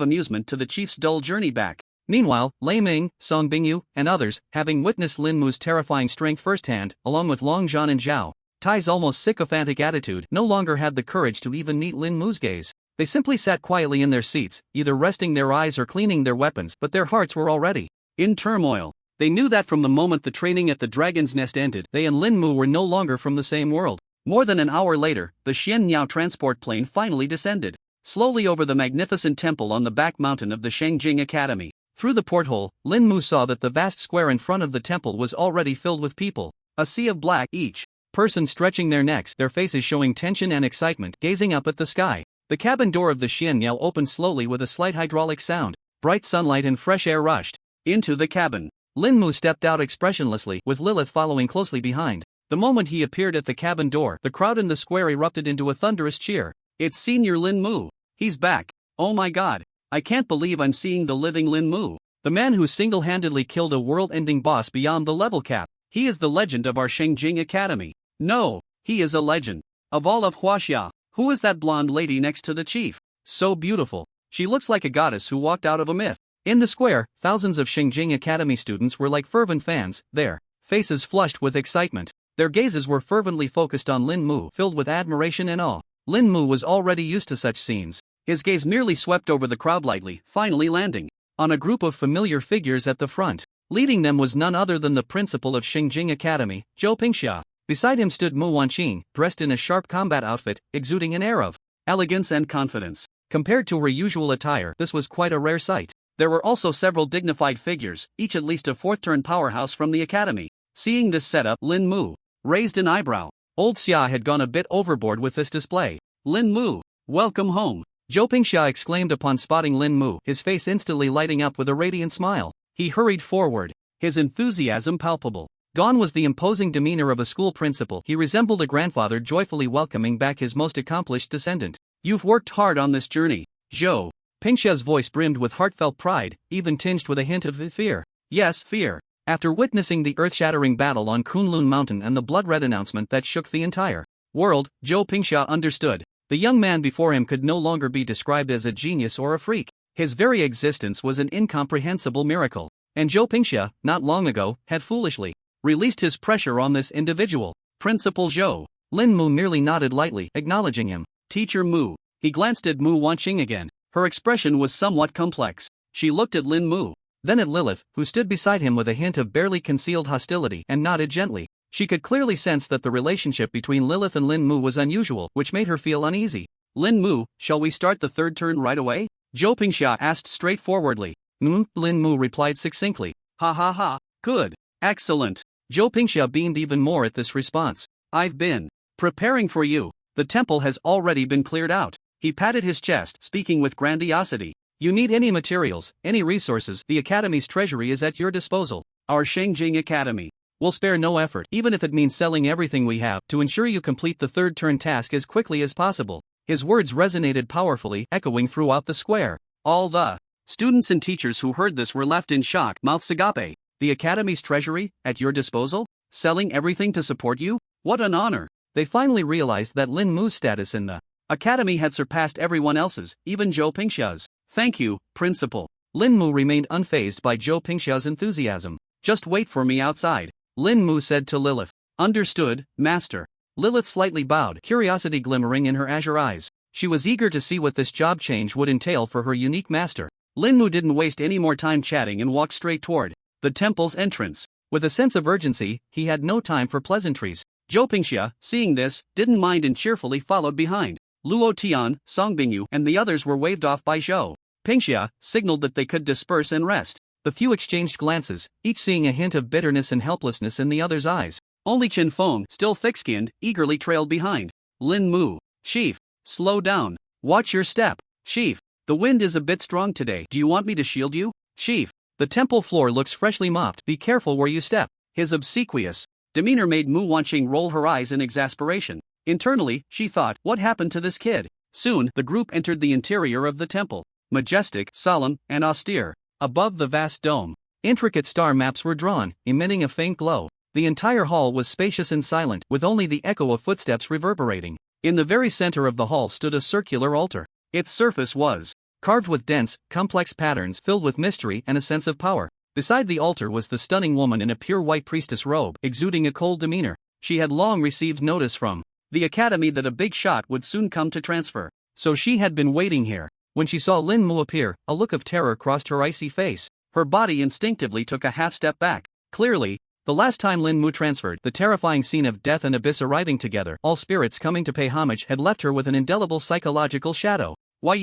amusement to the chief's dull journey back. Meanwhile, Lei Ming, Song Bingyu, and others, having witnessed Lin Mu's terrifying strength firsthand, along with Long Zhan and Zhao Tai's almost sycophantic attitude, no longer had the courage to even meet Lin Mu's gaze. They simply sat quietly in their seats, either resting their eyes or cleaning their weapons, but their hearts were already in turmoil. They knew that from the moment the training at the Dragon's Nest ended, they and Lin Mu were no longer from the same world. More than an hour later, the Xian Niao transport plane finally descended slowly over the magnificent temple on the back mountain of the Shengjing Academy. Through the porthole, Lin Mu saw that the vast square in front of the temple was already filled with people. A sea of black, each person stretching their necks, their faces showing tension and excitement, gazing up at the sky. The cabin door of the Xian Niao opened slowly with a slight hydraulic sound. Bright sunlight and fresh air rushed into the cabin. Lin Mu stepped out expressionlessly, with Lilith following closely behind. The moment he appeared at the cabin door, the crowd in the square erupted into a thunderous cheer. It's Senior Lin Mu. He's back. Oh my god. I can't believe I'm seeing the living Lin Mu. The man who single-handedly killed a world-ending boss beyond the level cap. He is the legend of our Shengjing Academy. No, he is a legend. Of all of Huaxia, who is that blonde lady next to the chief? So beautiful. She looks like a goddess who walked out of a myth. In the square, thousands of Shengjing Academy students were like fervent fans, their faces flushed with excitement. Their gazes were fervently focused on Lin Mu, filled with admiration and awe. Lin Mu was already used to such scenes. His gaze merely swept over the crowd lightly, finally landing on a group of familiar figures at the front. Leading them was none other than the principal of Shengjing Academy, Zhou Pingxia. Beside him stood Mu Wanqing, dressed in a sharp combat outfit, exuding an air of elegance and confidence. Compared to her usual attire, this was quite a rare sight. There were also several dignified figures, each at least a 4th-turn powerhouse from the academy. Seeing this setup, Lin Mu raised an eyebrow. Old Xia had gone a bit overboard with this display. Lin Mu, welcome home. Zhou Pingxia exclaimed upon spotting Lin Mu, his face instantly lighting up with a radiant smile. He hurried forward, his enthusiasm palpable. Gone was the imposing demeanor of a school principal. He resembled a grandfather joyfully welcoming back his most accomplished descendant. You've worked hard on this journey, Zhou. Pingxia's voice brimmed with heartfelt pride, even tinged with a hint of fear. Yes, fear. After witnessing the earth-shattering battle on Kunlun Mountain and the blood-red announcement that shook the entire world, Zhou Pingxia understood. The young man before him could no longer be described as a genius or a freak. His very existence was an incomprehensible miracle. And Zhou Pingxia, not long ago, had foolishly released his pressure on this individual. Principal Zhou. Lin Mu merely nodded lightly, acknowledging him. Teacher Mu. He glanced at Mu Wanqing again. Her expression was somewhat complex. She looked at Lin Mu, then at Lilith, who stood beside him with a hint of barely concealed hostility, and nodded gently. She could clearly sense that the relationship between Lilith and Lin Mu was unusual, which made her feel uneasy. Lin Mu, shall we start the 3rd turn right away? Zhou Pingxia asked straightforwardly. Lin Mu replied succinctly. Ha ha ha, good, excellent. Zhou Pingxia beamed even more at this response. I've been preparing for you. The temple has already been cleared out. He patted his chest, speaking with grandiosity. You need any materials, any resources, the Academy's treasury is at your disposal. Our Shengjing Academy will spare no effort, even if it means selling everything we have, to ensure you complete the 3rd turn task as quickly as possible. His words resonated powerfully, echoing throughout the square. All the students and teachers who heard this were left in shock, mouths agape. The Academy's treasury, at your disposal? Selling everything to support you? What an honor! They finally realized that Lin Mu's status in the Academy had surpassed everyone else's, even Zhou Pingxia's. Thank you, Principal. Lin Mu remained unfazed by Zhou Pingxia's enthusiasm. Just wait for me outside, Lin Mu said to Lilith. Understood, Master. Lilith slightly bowed, curiosity glimmering in her azure eyes. She was eager to see what this job change would entail for her unique master. Lin Mu didn't waste any more time chatting and walked straight toward the temple's entrance. With a sense of urgency, he had no time for pleasantries. Zhou Pingxia, seeing this, didn't mind and cheerfully followed behind. Luo Tian, Song Bingyu, and the others were waved off by Zhou Pingxia, signaled that they could disperse and rest. The few exchanged glances, each seeing a hint of bitterness and helplessness in the other's eyes. Only Qin Feng, still thick-skinned, eagerly trailed behind. Lin Mu. Chief, slow down. Watch your step. Chief, the wind is a bit strong today. Do you want me to shield you? Chief, the temple floor looks freshly mopped. Be careful where you step. His obsequious demeanor made Mu Wanqing roll her eyes in exasperation. Internally, she thought, what happened to this kid? Soon, the group entered the interior of the temple. Majestic, solemn, and austere. Above the vast dome, intricate star maps were drawn, emitting a faint glow. The entire hall was spacious and silent, with only the echo of footsteps reverberating. In the very center of the hall stood a circular altar. Its surface was carved with dense, complex patterns filled with mystery and a sense of power. Beside the altar was the stunning woman in a pure white priestess robe, exuding a cold demeanor. She had long received notice from the academy that a big shot would soon come to transfer. So she had been waiting here. When she saw Lin Mu appear, a look of terror crossed her icy face. Her body instinctively took a half step back. Clearly, the last time Lin Mu transferred, the terrifying scene of death and abyss arriving together, all spirits coming to pay homage, had left her with an indelible psychological shadow. Why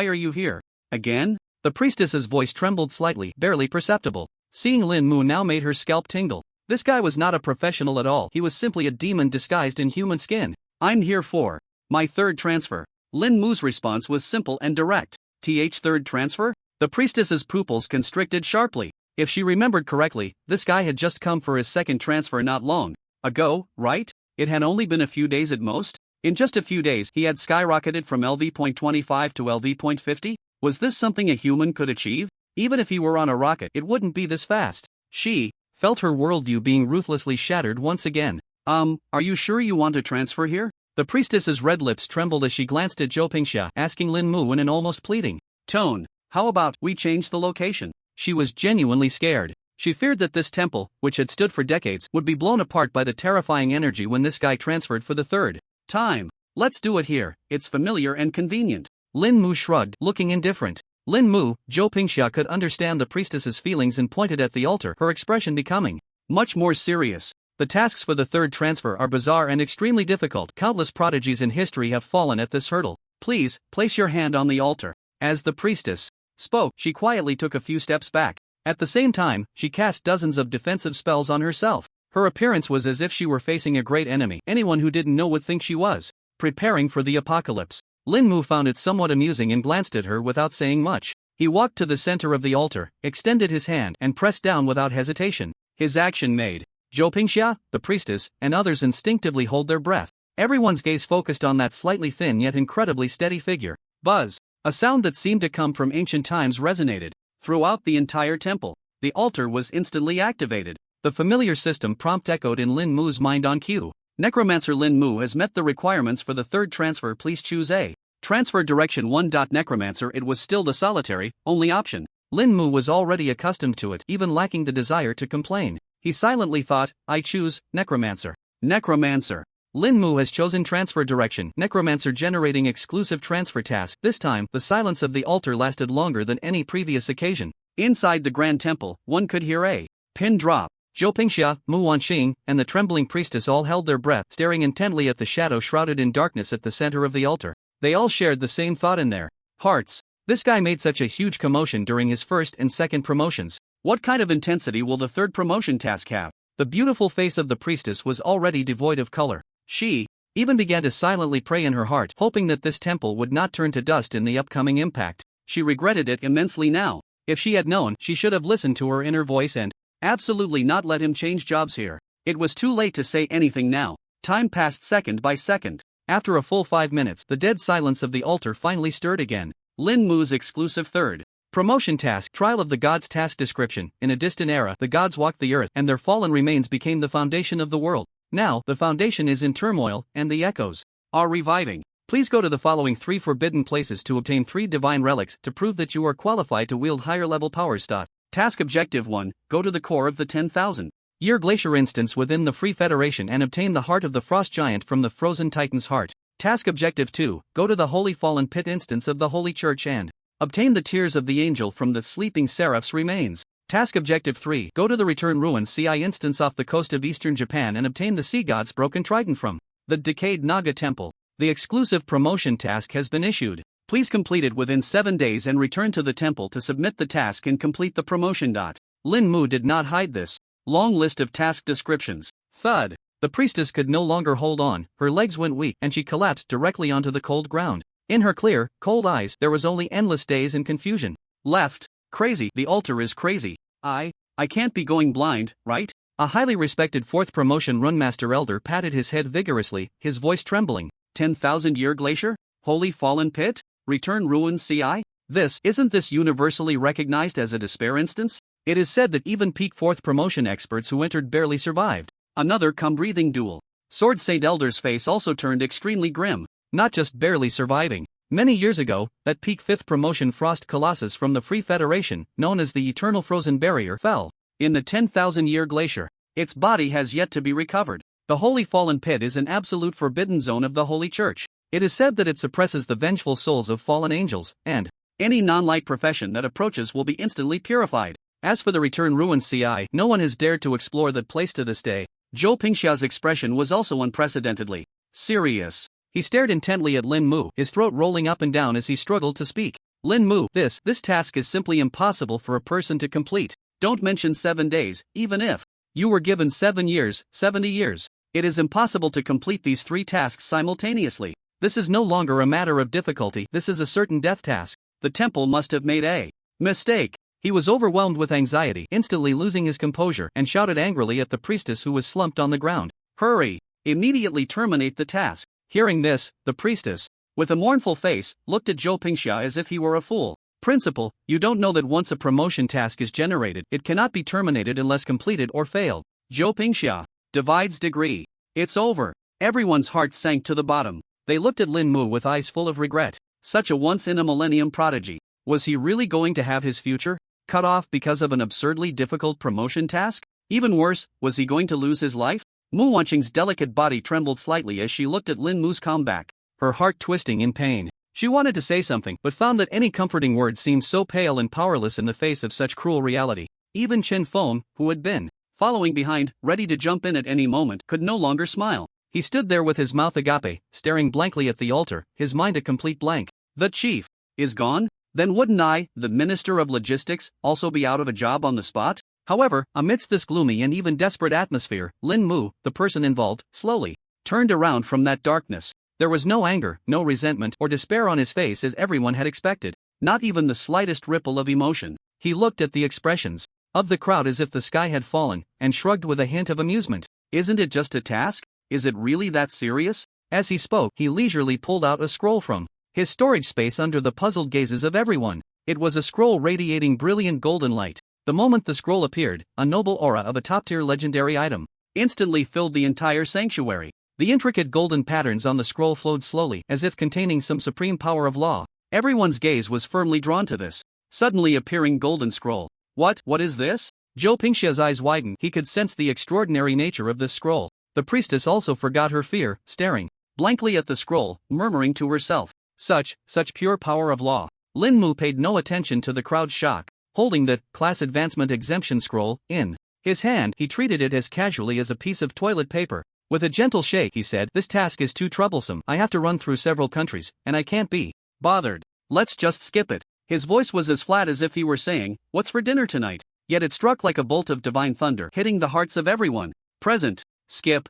are you here? Again? The priestess's voice trembled slightly, barely perceptible. Seeing Lin Mu now made her scalp tingle. This guy was not a professional at all, he was simply a demon disguised in human skin. I'm here for my third transfer. Lin Mu's response was simple and direct. Third transfer? The priestess's pupils constricted sharply. If she remembered correctly, this guy had just come for his second transfer not long ago, right? It had only been a few days at most? In just a few days, he had skyrocketed from LV.25 to LV.50? Was this something a human could achieve? Even if he were on a rocket, it wouldn't be this fast. She felt her worldview being ruthlessly shattered once again. Are you sure you want to transfer here? The priestess's red lips trembled as she glanced at Zhou Pingxia, asking Lin Mu in an almost pleading tone, how about we change the location? She was genuinely scared. She feared that this temple, which had stood for decades, would be blown apart by the terrifying energy when this guy transferred for the third time. Let's do it here, it's familiar and convenient. Lin Mu shrugged, looking indifferent. Lin Mu, Zhou Pingxia could understand the priestess's feelings and pointed at the altar, her expression becoming much more serious. The tasks for the third transfer are bizarre and extremely difficult. Countless prodigies in history have fallen at this hurdle. Please, place your hand on the altar. As the priestess spoke, she quietly took a few steps back. At the same time, she cast dozens of defensive spells on herself. Her appearance was as if she were facing a great enemy. Anyone who didn't know would think she was preparing for the apocalypse. Lin Mu found it somewhat amusing and glanced at her without saying much. He walked to the center of the altar, extended his hand, and pressed down without hesitation. His action made Zhou Pingxia, the priestess, and others instinctively hold their breath. Everyone's gaze focused on that slightly thin yet incredibly steady figure. Buzz. A sound that seemed to come from ancient times resonated throughout the entire temple. The altar was instantly activated. The familiar system prompt echoed in Lin Mu's mind on cue. Necromancer Lin Mu has met the requirements for the third transfer. Please choose a transfer direction 1. Necromancer. It was still the solitary, only option. Lin Mu was already accustomed to it, even lacking the desire to complain. He silently thought, I choose Necromancer. Necromancer. Lin Mu has chosen transfer direction. Necromancer generating exclusive transfer task. This time, the silence of the altar lasted longer than any previous occasion. Inside the Grand Temple, one could hear a pin drop. Zhou Pingxia, Mu Wanqing, and the trembling priestess all held their breath, staring intently at the shadow shrouded in darkness at the center of the altar. They all shared the same thought in their hearts. This guy made such a huge commotion during his first and second promotions. What kind of intensity will the third promotion task have? The beautiful face of the priestess was already devoid of color. She even began to silently pray in her heart, hoping that this temple would not turn to dust in the upcoming impact. She regretted it immensely now. If she had known, she should have listened to her inner voice and absolutely not let him change jobs here. It was too late to say anything now. Time passed second by second. After a full 5 minutes, the dead silence of the altar finally stirred again. Lin Mu's exclusive third promotion task, Trial of the Gods task description. In a distant era, the gods walked the earth, and their fallen remains became the foundation of the world. Now, the foundation is in turmoil, and the echoes are reviving. Please go to the following 3 forbidden places to obtain 3 divine relics to prove that you are qualified to wield higher level powers. Task Objective 1, go to the core of the 10,000 year glacier instance within the Free Federation and obtain the heart of the frost giant from the frozen titan's heart. Task Objective 2, go to the Holy Fallen Pit instance of the Holy Church and obtain the tears of the angel from the sleeping seraph's remains. Task Objective 3. Go to the Return Ruins CI instance off the coast of eastern Japan and obtain the sea god's broken trident from the decayed Naga temple. The exclusive promotion task has been issued. Please complete it within 7 days and return to the temple to submit the task and complete the promotion. Lin Mu did not hide this long list of task descriptions. Thud. The priestess could no longer hold on, her legs went weak and she collapsed directly onto the cold ground. In her clear, cold eyes there was only endless daze and confusion. Left. Crazy, the altar is crazy. I can't be going blind, right? A highly respected 4th promotion runmaster elder patted his head vigorously, his voice trembling. 10,000-year glacier? Holy fallen pit? Return ruins CI? Isn't this universally recognized as a despair instance? It is said that even peak 4th promotion experts who entered barely survived. Another breathing duel. Sword Saint Elder's face also turned extremely grim. Not just barely surviving. Many years ago, that peak 5th promotion frost colossus from the Free Federation, known as the Eternal Frozen Barrier, fell in the 10,000-year glacier. Its body has yet to be recovered. The Holy Fallen Pit is an absolute forbidden zone of the Holy Church. It is said that it suppresses the vengeful souls of fallen angels, and any non-light profession that approaches will be instantly purified. As for the Return Ruins CI, no one has dared to explore that place to this day. Zhou Pingxia's expression was also unprecedentedly serious. He stared intently at Lin Mu, his throat rolling up and down as he struggled to speak. Lin Mu, this task is simply impossible for a person to complete. Don't mention 7 days, even if you were given 7 years, 70 years. It is impossible to complete these 3 tasks simultaneously. This is no longer a matter of difficulty, this is a certain death task. The temple must have made a mistake. He was overwhelmed with anxiety, instantly losing his composure, and shouted angrily at the priestess who was slumped on the ground. Hurry! Immediately terminate the task. Hearing this, the priestess, with a mournful face, looked at Zhou Pingxia as if he were a fool. Principal, you don't know that once a promotion task is generated, it cannot be terminated unless completed or failed. Zhou Pingxia divides degree. It's over. Everyone's heart sank to the bottom. They looked at Lin Mu with eyes full of regret. Such a once-in-a-millennium prodigy. Was he really going to have his future cut off because of an absurdly difficult promotion task? Even worse, was he going to lose his life? Mu Wanqing's delicate body trembled slightly as she looked at Lin Mu's comeback, her heart twisting in pain. She wanted to say something, but found that any comforting words seemed so pale and powerless in the face of such cruel reality. Even Chen Feng, who had been following behind, ready to jump in at any moment, could no longer smile. He stood there with his mouth agape, staring blankly at the altar, his mind a complete blank. The chief is gone? Then wouldn't I, the Minister of Logistics, also be out of a job on the spot? However, amidst this gloomy and even desperate atmosphere, Lin Mu, the person involved, slowly turned around from that darkness. There was no anger, no resentment or despair on his face as everyone had expected, not even the slightest ripple of emotion. He looked at the expressions of the crowd as if the sky had fallen, and shrugged with a hint of amusement. Isn't it just a task? Is it really that serious? As he spoke, he leisurely pulled out a scroll from his storage space under the puzzled gazes of everyone. It was a scroll radiating brilliant golden light. The moment the scroll appeared, a noble aura of a top-tier legendary item instantly filled the entire sanctuary. The intricate golden patterns on the scroll flowed slowly, as if containing some supreme power of law. Everyone's gaze was firmly drawn to this suddenly appearing golden scroll. What is this? Zhou Pingxia's eyes widened. He could sense the extraordinary nature of this scroll. The priestess also forgot her fear, staring blankly at the scroll, murmuring to herself, Such pure power of law. Lin Mu paid no attention to the crowd's shock. Holding the class advancement exemption scroll in his hand, he treated it as casually as a piece of toilet paper. With a gentle shake, he said, "This task is too troublesome. I have to run through several countries, and I can't be bothered. Let's just skip it." His voice was as flat as if he were saying, "What's for dinner tonight?" Yet it struck like a bolt of divine thunder, hitting the hearts of everyone present. Skip?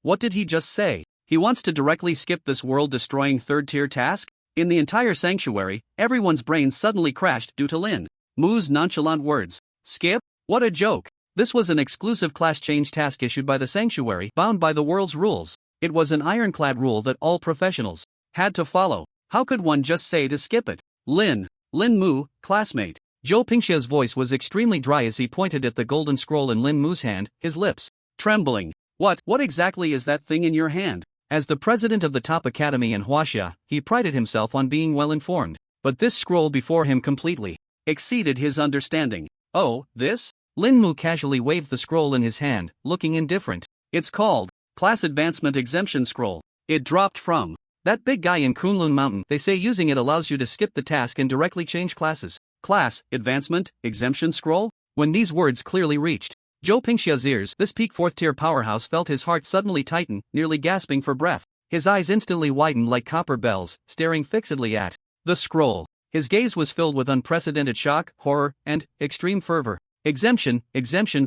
What did he just say? He wants to directly skip this world-destroying third-tier task? In the entire sanctuary, everyone's brains suddenly crashed due to Lin Mu's nonchalant words. Skip? What a joke. This was an exclusive class change task issued by the sanctuary, bound by the world's rules. It was an ironclad rule that all professionals had to follow. How could one just say to skip it? Lin Mu, classmate. Zhou Pingxia's voice was extremely dry as he pointed at the golden scroll in Lin Mu's hand, his lips trembling. What exactly is that thing in your hand? As the president of the top academy in Huaxia, he prided himself on being well informed. But this scroll before him completely exceeded his understanding. Oh, this? Lin Mu casually waved the scroll in his hand, looking indifferent. It's called Class Advancement Exemption Scroll. It dropped from that big guy in Kunlun Mountain. They say using it allows you to skip the task and directly change classes. Class Advancement Exemption Scroll? When these words clearly reached Zhou Pingxia's ears, this peak fourth-tier powerhouse felt his heart suddenly tighten, nearly gasping for breath. His eyes instantly widened like copper bells, staring fixedly at the scroll. His gaze was filled with unprecedented shock, horror, and extreme fervor. Exemption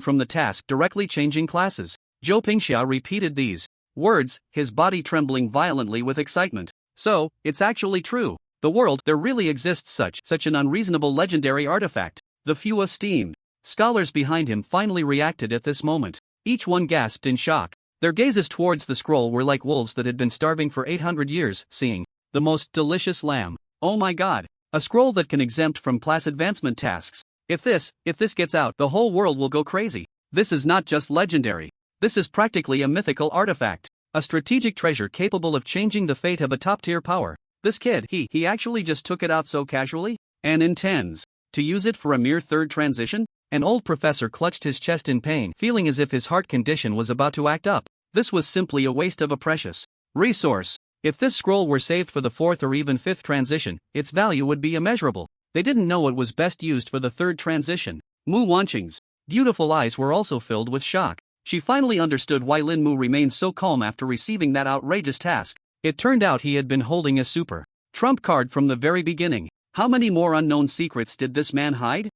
from the task, directly changing classes. Zhou Pingxia repeated these words, his body trembling violently with excitement. So, it's actually true. The world, there really exists such an unreasonable legendary artifact. The few esteemed scholars behind him finally reacted at this moment. Each one gasped in shock. Their gazes towards the scroll were like wolves that had been starving for 800 years, seeing the most delicious lamb. Oh my god! A scroll that can exempt from class advancement tasks. If this gets out, the whole world will go crazy. This is not just legendary. This is practically a mythical artifact. A strategic treasure capable of changing the fate of a top-tier power. This kid, he actually just took it out so casually? And intends to use it for a mere third transition? An old professor clutched his chest in pain, feeling as if his heart condition was about to act up. This was simply a waste of a precious resource. If this scroll were saved for the fourth or even fifth transition, its value would be immeasurable. They didn't know it was best used for the third transition. Mu Wanqing's beautiful eyes were also filled with shock. She finally understood why Lin Mu remained so calm after receiving that outrageous task. It turned out he had been holding a super trump card from the very beginning. How many more unknown secrets did this man hide?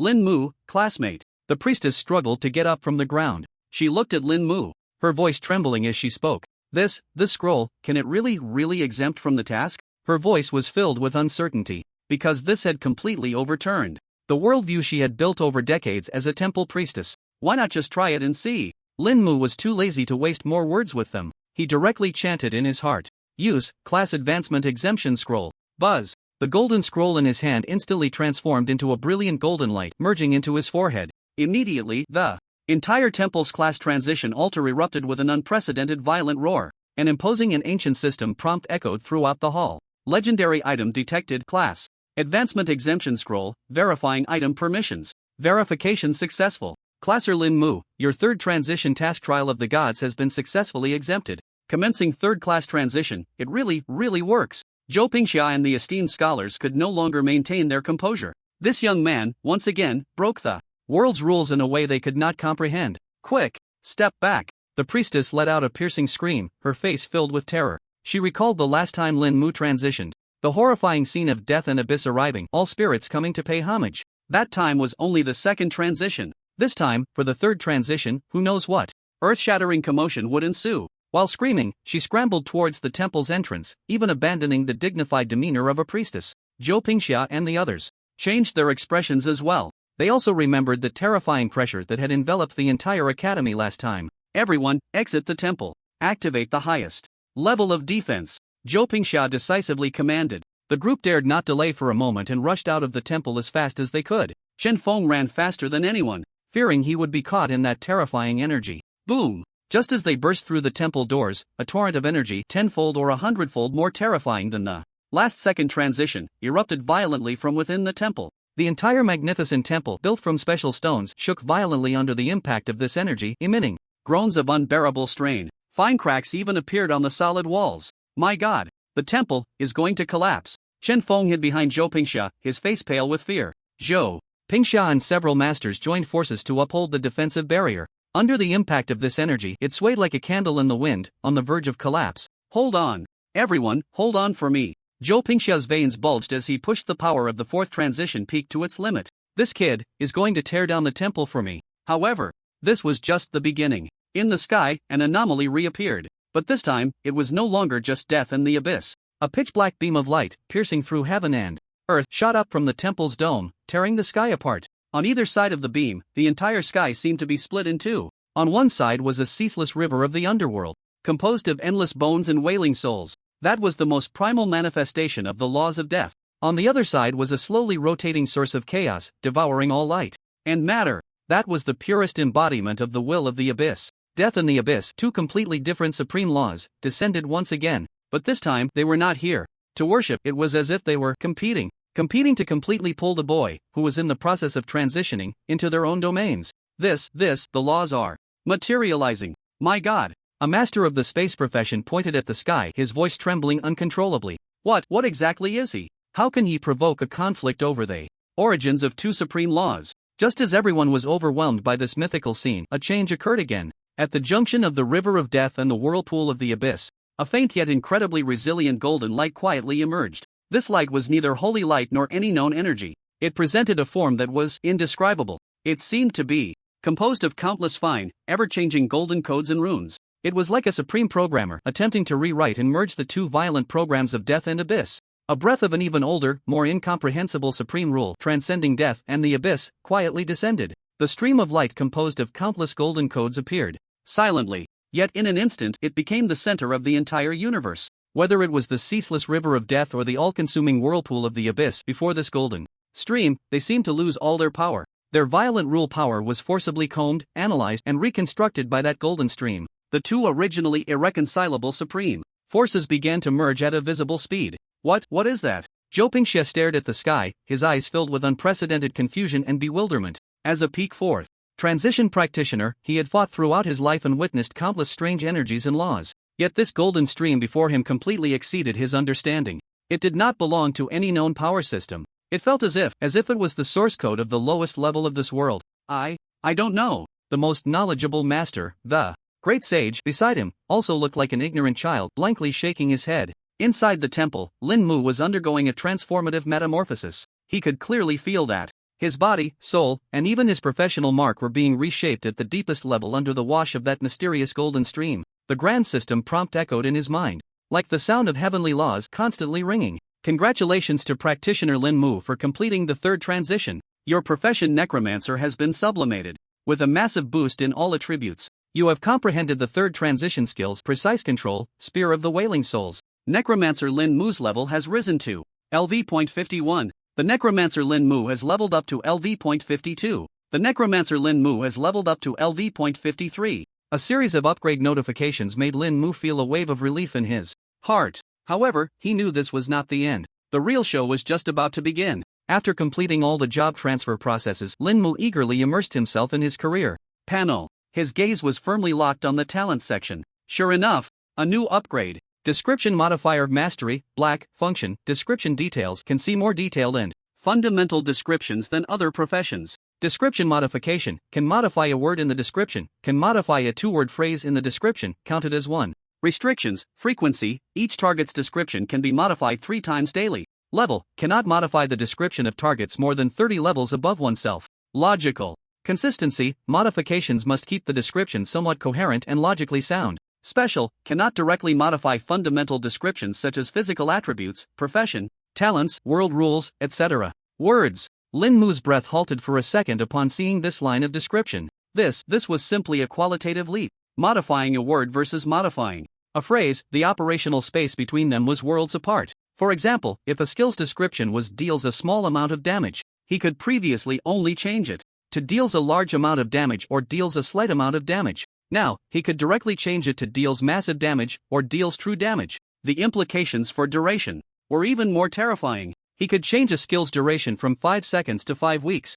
Lin Mu, classmate. The priestess struggled to get up from the ground. She looked at Lin Mu, her voice trembling as she spoke. This scroll, can it really exempt from the task? Her voice was filled with uncertainty, because this had completely overturned the worldview she had built over decades as a temple priestess. Why not just try it and see? Lin Mu was too lazy to waste more words with them. He directly chanted in his heart. Use, class advancement exemption scroll. Buzz. The golden scroll in his hand instantly transformed into a brilliant golden light, merging into his forehead. Immediately, the entire temple's class transition altar erupted with an unprecedented violent roar. An imposing and ancient system prompt echoed throughout the hall. Legendary item detected. Class advancement exemption scroll, verifying item permissions. Verification successful. Classer Lin Mu, your third transition task trial of the gods has been successfully exempted. Commencing third class transition, it really works. Zhou Pingxia and the esteemed scholars could no longer maintain their composure. This young man, once again, broke the world's rules in a way they could not comprehend. Quick, step back. The priestess let out a piercing scream, her face filled with terror. She recalled the last time Lin Mu transitioned. The horrifying scene of death and abyss arriving, all spirits coming to pay homage. That time was only the second transition. This time, for the third transition, who knows what earth-shattering commotion would ensue. While screaming, she scrambled towards the temple's entrance, even abandoning the dignified demeanor of a priestess. Zhou Pingxia and the others changed their expressions as well. They also remembered the terrifying pressure that had enveloped the entire academy last time. Everyone, exit the temple. Activate the highest level of defense. Zhou Pingxia decisively commanded. The group dared not delay for a moment and rushed out of the temple as fast as they could. Chen Feng ran faster than anyone, fearing he would be caught in that terrifying energy. Boom! Just as they burst through the temple doors, a torrent of energy, tenfold or 100-fold more terrifying than the last second transition, erupted violently from within the temple. The entire magnificent temple, built from special stones, shook violently under the impact of this energy, emitting groans of unbearable strain. Fine cracks even appeared on the solid walls. My god, the temple is going to collapse. Chen Feng hid behind Zhou Pingxia, his face pale with fear. Zhou Pingxia and several masters joined forces to uphold the defensive barrier. Under the impact of this energy, it swayed like a candle in the wind, on the verge of collapse. Hold on. Everyone, hold on for me. Zhou Pingxia's veins bulged as he pushed the power of the fourth transition peak to its limit. This kid is going to tear down the temple for me. However, this was just the beginning. In the sky, an anomaly reappeared. But this time, it was no longer just death and the abyss. A pitch-black beam of light, piercing through heaven and earth, shot up from the temple's dome, tearing the sky apart. On either side of the beam, the entire sky seemed to be split in two. On one side was a ceaseless river of the underworld, composed of endless bones and wailing souls. That was the most primal manifestation of the laws of death. On the other side was a slowly rotating source of chaos, devouring all light and matter. That was the purest embodiment of the will of the abyss. Death and the abyss, two completely different supreme laws, descended once again. But this time, they were not here to worship. It was as if they were competing to completely pull the boy, who was in the process of transitioning, into their own domains. The laws are materializing. My god. A master of the space profession pointed at the sky, his voice trembling uncontrollably. What exactly is he? How can he provoke a conflict over the origins of two supreme laws? Just as everyone was overwhelmed by this mythical scene, a change occurred again. At the junction of the River of Death and the Whirlpool of the Abyss, a faint yet incredibly resilient golden light quietly emerged. This light was neither holy light nor any known energy. It presented a form that was indescribable. It seemed to be composed of countless fine, ever-changing golden codes and runes. It was like a supreme programmer attempting to rewrite and merge the two violent programs of death and abyss. A breath of an even older, more incomprehensible supreme rule transcending death and the abyss quietly descended. The stream of light composed of countless golden codes appeared silently, yet in an instant it became the center of the entire universe. Whether it was the ceaseless river of death or the all-consuming whirlpool of the abyss before this golden stream, they seemed to lose all their power. Their violent rule power was forcibly combed, analyzed, and reconstructed by that golden stream. The two originally irreconcilable supreme forces began to merge at a visible speed. What is that? Zhou Pingxia stared at the sky, his eyes filled with unprecedented confusion and bewilderment. As a peak fourth transition practitioner, he had fought throughout his life and witnessed countless strange energies and laws. Yet this golden stream before him completely exceeded his understanding. It did not belong to any known power system. It felt as if it was the source code of the lowest level of this world. I don't know. The most knowledgeable master, the great sage, beside him, also looked like an ignorant child, blankly shaking his head. Inside the temple, Lin Mu was undergoing a transformative metamorphosis. He could clearly feel that his body, soul, and even his professional mark were being reshaped at the deepest level under the wash of that mysterious golden stream. The grand system prompt echoed in his mind, like the sound of heavenly laws constantly ringing. Congratulations to practitioner Lin Mu for completing the third transition. Your profession necromancer has been sublimated. With a massive boost in all attributes, you have comprehended the third transition skills: precise control, spear of the wailing souls. Necromancer Lin Mu's level has risen to LV.51. The Necromancer Lin Mu has leveled up to LV.52. The Necromancer Lin Mu has leveled up to LV.53. A series of upgrade notifications made Lin Mu feel a wave of relief in his heart. However, he knew this was not the end. The real show was just about to begin. After completing all the job transfer processes, Lin Mu eagerly immersed himself in his career panel. His gaze was firmly locked on the talent section. Sure enough, a new upgrade. Description modifier mastery, black, function, description details can see more detailed and fundamental descriptions than other professions. Description modification can modify a word in the description, can modify a two-word phrase in the description, counted as one. Restrictions, frequency, each target's description can be modified 3 times daily. Level, cannot modify the description of targets more than 30 levels above oneself. Logical. Consistency, modifications must keep the description somewhat coherent and logically sound. Special, cannot directly modify fundamental descriptions such as physical attributes, profession, talents, world rules, etc. Words. Lin Mu's breath halted for a second upon seeing this line of description. This was simply a qualitative leap. Modifying a word versus modifying a phrase, the operational space between them was worlds apart. For example, if a skill's description was deals a small amount of damage, he could previously only change it to deals a large amount of damage or deals a slight amount of damage. Now, he could directly change it to deals massive damage or deals true damage. The implications for duration were even more terrifying. He could change a skill's duration from 5 seconds to 5 weeks.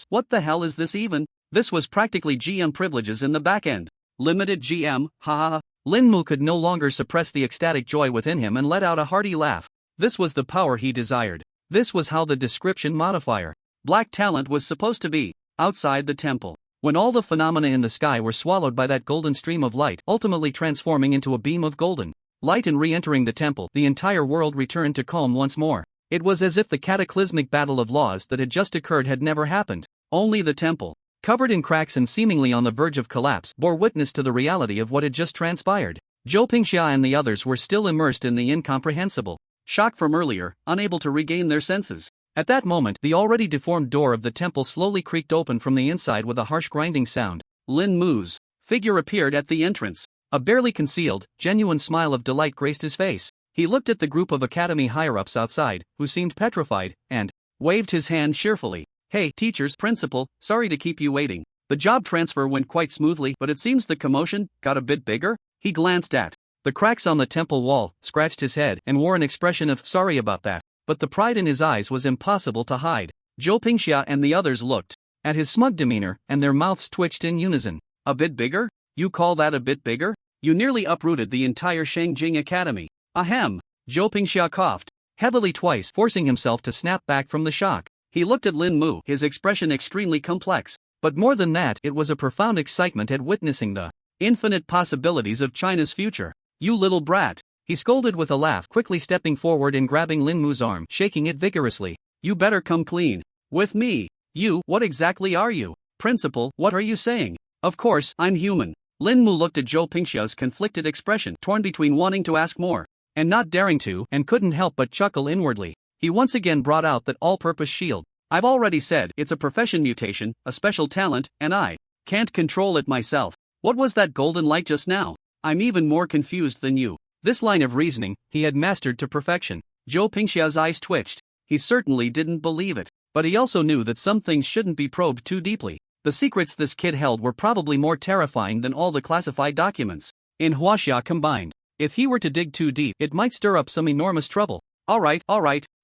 What the hell is this even? This was practically GM privileges in the back end. Limited GM, haha. Lin Mu could no longer suppress the ecstatic joy within him and let out a hearty laugh. This was the power he desired. This was how the description modifier black talent was supposed to be. Outside the temple, when all the phenomena in the sky were swallowed by that golden stream of light, ultimately transforming into a beam of golden light and re-entering the temple, the entire world returned to calm once more. It was as if the cataclysmic battle of laws that had just occurred had never happened. Only the temple, covered in cracks and seemingly on the verge of collapse, bore witness to the reality of what had just transpired. Zhou Pingxia and the others were still immersed in the incomprehensible shock from earlier, unable to regain their senses. At that moment, the already deformed door of the temple slowly creaked open from the inside with a harsh grinding sound. Lin Mu's figure appeared at the entrance. A barely concealed, genuine smile of delight graced his face. He looked at the group of academy higher-ups outside, who seemed petrified, and waved his hand cheerfully. Hey, teachers, principal, sorry to keep you waiting. The job transfer went quite smoothly, but it seems the commotion got a bit bigger. He glanced at the cracks on the temple wall, scratched his head, and wore an expression of sorry about that. But the pride in his eyes was impossible to hide. Zhou Pingxia and the others looked at his smug demeanor, and their mouths twitched in unison. A bit bigger? You call that a bit bigger? You nearly uprooted the entire Shangjing Academy. Ahem. Zhou Pingxia coughed heavily twice, forcing himself to snap back from the shock. He looked at Lin Mu, his expression extremely complex. But more than that, it was a profound excitement at witnessing the infinite possibilities of China's future. You little brat. He scolded with a laugh, quickly stepping forward and grabbing Lin Mu's arm, shaking it vigorously. You better come clean with me. You, what exactly are you? Principal, what are you saying? Of course, I'm human. Lin Mu looked at Zhou Pingxia's conflicted expression, torn between wanting to ask more and not daring to, and couldn't help but chuckle inwardly. He once again brought out that all-purpose shield. I've already said, it's a profession mutation, a special talent, and I can't control it myself. What was that golden light just now? I'm even more confused than you. This line of reasoning, he had mastered to perfection. Zhou Pingxia's eyes twitched. He certainly didn't believe it. But he also knew that some things shouldn't be probed too deeply. The secrets this kid held were probably more terrifying than all the classified documents in Huaxia combined. If he were to dig too deep, it might stir up some enormous trouble. Alright,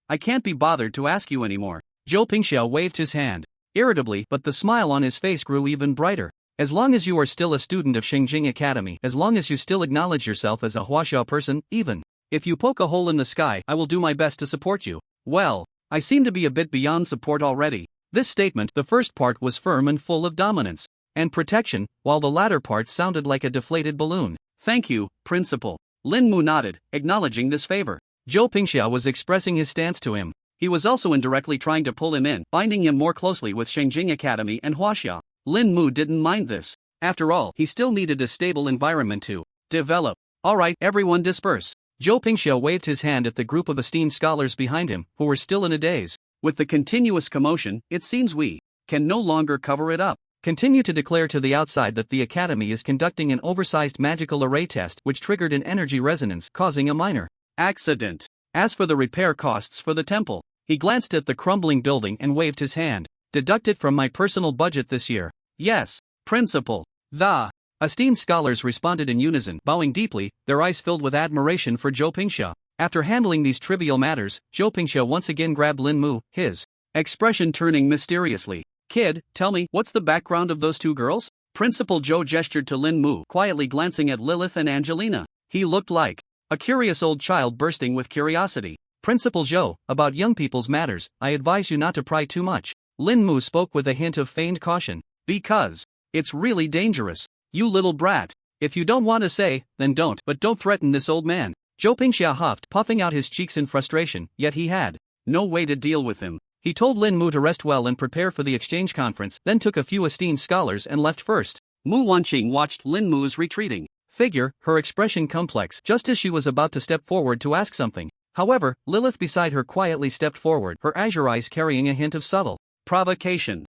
I can't be bothered to ask you anymore. Zhou Pingxia waved his hand irritably, but the smile on his face grew even brighter. As long as you are still a student of Xingjing Academy, as long as you still acknowledge yourself as a Huaxia person, even if you poke a hole in the sky, I will do my best to support you. Well, I seem to be a bit beyond support already. This statement, the first part was firm and full of dominance and protection, while the latter part sounded like a deflated balloon. Thank you, Principal. Lin Mu nodded, acknowledging this favor. Zhou Pingxia was expressing his stance to him. He was also indirectly trying to pull him in, binding him more closely with Xingjing Academy and Huaxia. Lin Mu didn't mind this. After all, he still needed a stable environment to develop. Alright, everyone disperse. Zhou Pingxia waved his hand at the group of esteemed scholars behind him, who were still in a daze. With the continuous commotion, it seems we can no longer cover it up. Continue to declare to the outside that the Academy is conducting an oversized magical array test which triggered an energy resonance, causing a minor accident. As for the repair costs for the temple, he glanced at the crumbling building and waved his hand. Deduct it from my personal budget this year. Yes, Principal. The esteemed scholars responded in unison, bowing deeply, their eyes filled with admiration for Zhou Pingxia. After handling these trivial matters, Zhou Pingxia once again grabbed Lin Mu, his expression turning mysteriously. Kid, tell me, what's the background of those two girls? Principal Zhou gestured to Lin Mu, quietly glancing at Lilith and Angelina. He looked like a curious old child bursting with curiosity. Principal Zhou, about young people's matters, I advise you not to pry too much. Lin Mu spoke with a hint of feigned caution. Because it's really dangerous. You little brat. If you don't want to say, then don't, but don't threaten this old man. Zhou Pingxia huffed, puffing out his cheeks in frustration, yet he had no way to deal with him. He told Lin Mu to rest well and prepare for the exchange conference, then took a few esteemed scholars and left first. Mu Wanqing watched Lin Mu's retreating figure, her expression complex, just as she was about to step forward to ask something. However, Lilith beside her quietly stepped forward, her azure eyes carrying a hint of subtle provocation.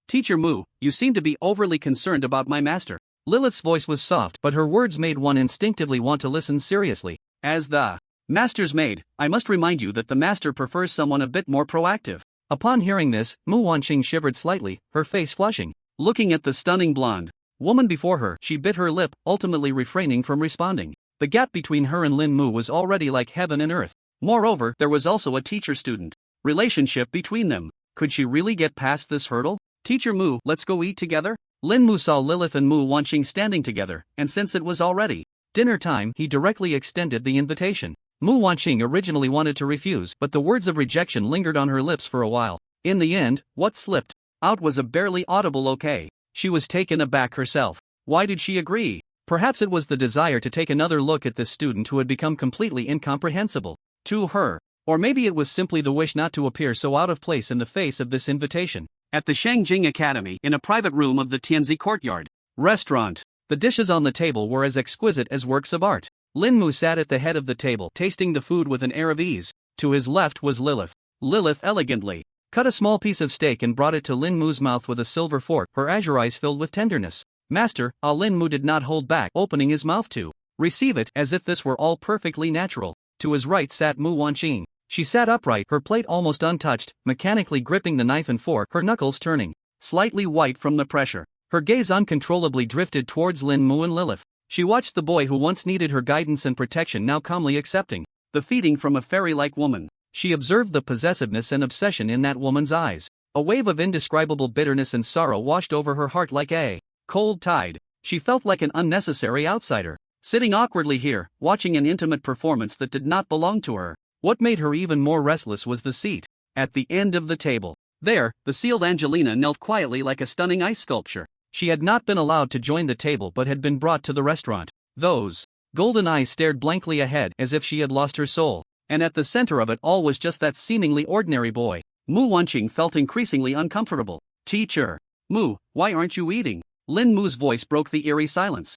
Teacher Mu, you seem to be overly concerned about my master. Lilith's voice was soft, but her words made one instinctively want to listen seriously. As the master's maid, I must remind you that the master prefers someone a bit more proactive. Upon hearing this, Mu Wanqing shivered slightly, her face flushing. Looking at the stunning blonde woman before her, she bit her lip, ultimately refraining from responding. The gap between her and Lin Mu was already like heaven and earth. Moreover, there was also a teacher-student relationship between them. Could she really get past this hurdle? Teacher Mu, let's go eat together? Lin Mu saw Lilith and Mu Wanqing standing together, and since it was already dinner time, he directly extended the invitation. Mu Wanqing originally wanted to refuse, but the words of rejection lingered on her lips for a while. In the end, what slipped out was a barely audible okay. She was taken aback herself. Why did she agree? Perhaps it was the desire to take another look at this student who had become completely incomprehensible to her. Or maybe it was simply the wish not to appear so out of place in the face of this invitation. At the Xingjing Academy, in a private room of the Tianzi Courtyard restaurant, the dishes on the table were as exquisite as works of art. Lin Mu sat at the head of the table, tasting the food with an air of ease. To his left was Lilith. Lilith elegantly cut a small piece of steak and brought it to Lin Mu's mouth with a silver fork, her azure eyes filled with tenderness. Master, Lin Mu did not hold back, opening his mouth to receive it, as if this were all perfectly natural. To his right sat Mu Wanqing. She sat upright, her plate almost untouched, mechanically gripping the knife and fork, her knuckles turning slightly white from the pressure. Her gaze uncontrollably drifted towards Lin Mu and Lilith. She watched the boy who once needed her guidance and protection now calmly accepting the feeding from a fairy-like woman. She observed the possessiveness and obsession in that woman's eyes. A wave of indescribable bitterness and sorrow washed over her heart like a cold tide. She felt like an unnecessary outsider, sitting awkwardly here, watching an intimate performance that did not belong to her. What made her even more restless was the seat At the end of the table. There, the sealed Angelina knelt quietly like a stunning ice sculpture. She had not been allowed to join the table but had been brought to the restaurant. Those golden eyes stared blankly ahead as if she had lost her soul. And at the center of it all was just that seemingly ordinary boy. Mu Wanqing felt increasingly uncomfortable. Teacher. Mu, why aren't you eating? Lin Mu's voice broke the eerie silence.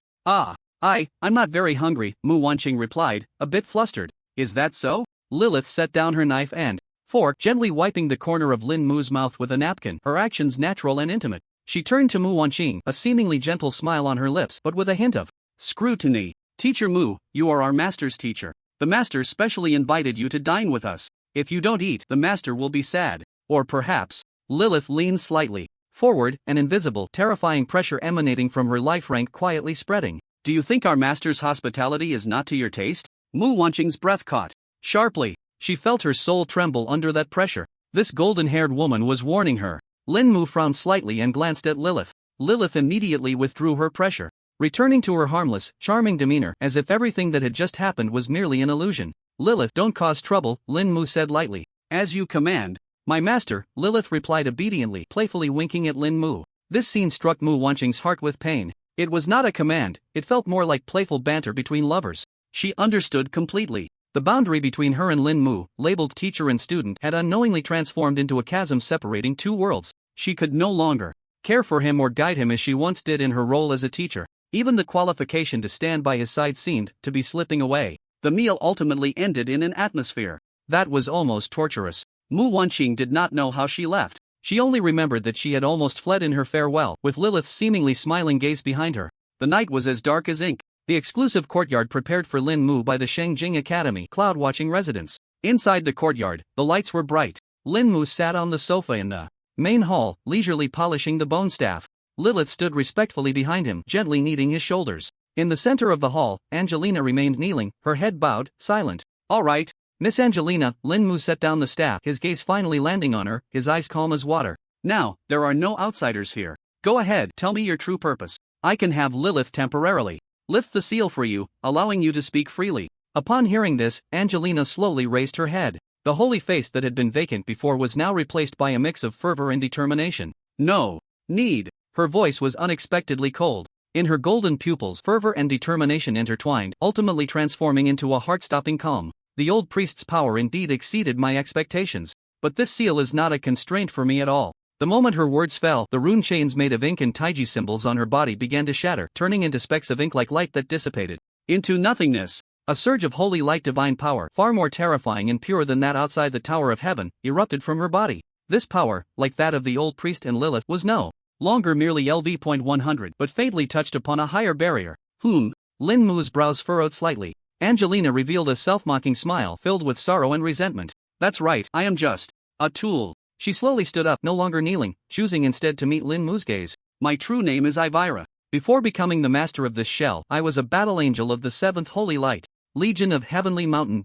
I'm not very hungry, Mu Wanqing replied, a bit flustered. Is that so? Lilith set down her knife and fork, gently wiping the corner of Lin Mu's mouth with a napkin, her actions natural and intimate. She turned to Mu Wanqing, a seemingly gentle smile on her lips but with a hint of scrutiny. Teacher Mu, you are our master's teacher. The master specially invited you to dine with us. If you don't eat, the master will be sad. Or perhaps. Lilith leaned slightly forward, an invisible, terrifying pressure emanating from her life rank quietly spreading. Do you think our master's hospitality is not to your taste? Mu Wanqing's breath caught sharply. She felt her soul tremble under that pressure. This golden-haired woman was warning her. Lin Mu frowned slightly and glanced at Lilith. Lilith immediately withdrew her pressure, returning to her harmless, charming demeanor as if everything that had just happened was merely an illusion. Lilith, don't cause trouble, Lin Mu said lightly. As you command. My master, Lilith replied obediently, playfully winking at Lin Mu. This scene struck Mu Wanqing's heart with pain. It was not a command, it felt more like playful banter between lovers. She understood completely. The boundary between her and Lin Mu, labeled teacher and student, had unknowingly transformed into a chasm separating two worlds. She could no longer care for him or guide him as she once did in her role as a teacher. Even the qualification to stand by his side seemed to be slipping away. The meal ultimately ended in an atmosphere that was almost torturous. Mu Wanqing did not know how she left. She only remembered that she had almost fled in her farewell, with Lilith's seemingly smiling gaze behind her. The night was as dark as ink. The exclusive courtyard prepared for Lin Mu by the Shengjing Academy cloud-watching residents. Inside the courtyard, the lights were bright. Lin Mu sat on the sofa in the main hall, leisurely polishing the bone staff. Lilith stood respectfully behind him, gently kneading his shoulders. In the center of the hall, Angelina remained kneeling, her head bowed, silent. All right. Miss Angelina, Lin Mu set down the staff, his gaze finally landing on her, his eyes calm as water. Now, there are no outsiders here. Go ahead, tell me your true purpose. I can have Lilith temporarily lift the seal for you, allowing you to speak freely. Upon hearing this, Angelina slowly raised her head. The holy face that had been vacant before was now replaced by a mix of fervor and determination. No need. Her voice was unexpectedly cold. In her golden pupils, fervor and determination intertwined, ultimately transforming into a heart-stopping calm. The old priest's power indeed exceeded my expectations. But this seal is not a constraint for me at all. The moment her words fell, the rune chains made of ink and taiji symbols on her body began to shatter, turning into specks of ink like light that dissipated into nothingness. A surge of holy light, divine power, far more terrifying and pure than that outside the Tower of Heaven, erupted from her body. This power, like that of the old priest and Lilith, was no longer merely LV.100 but faintly touched upon a higher barrier. Lin Mu's brows furrowed slightly. Angelina revealed a self-mocking smile filled with sorrow and resentment. That's right, I am just a tool. She slowly stood up, no longer kneeling, choosing instead to meet Lin Mu's gaze. My true name is Ivira. Before becoming the master of this shell, I was a battle angel of the 7th Holy Light, Legion of Heavenly Mountain.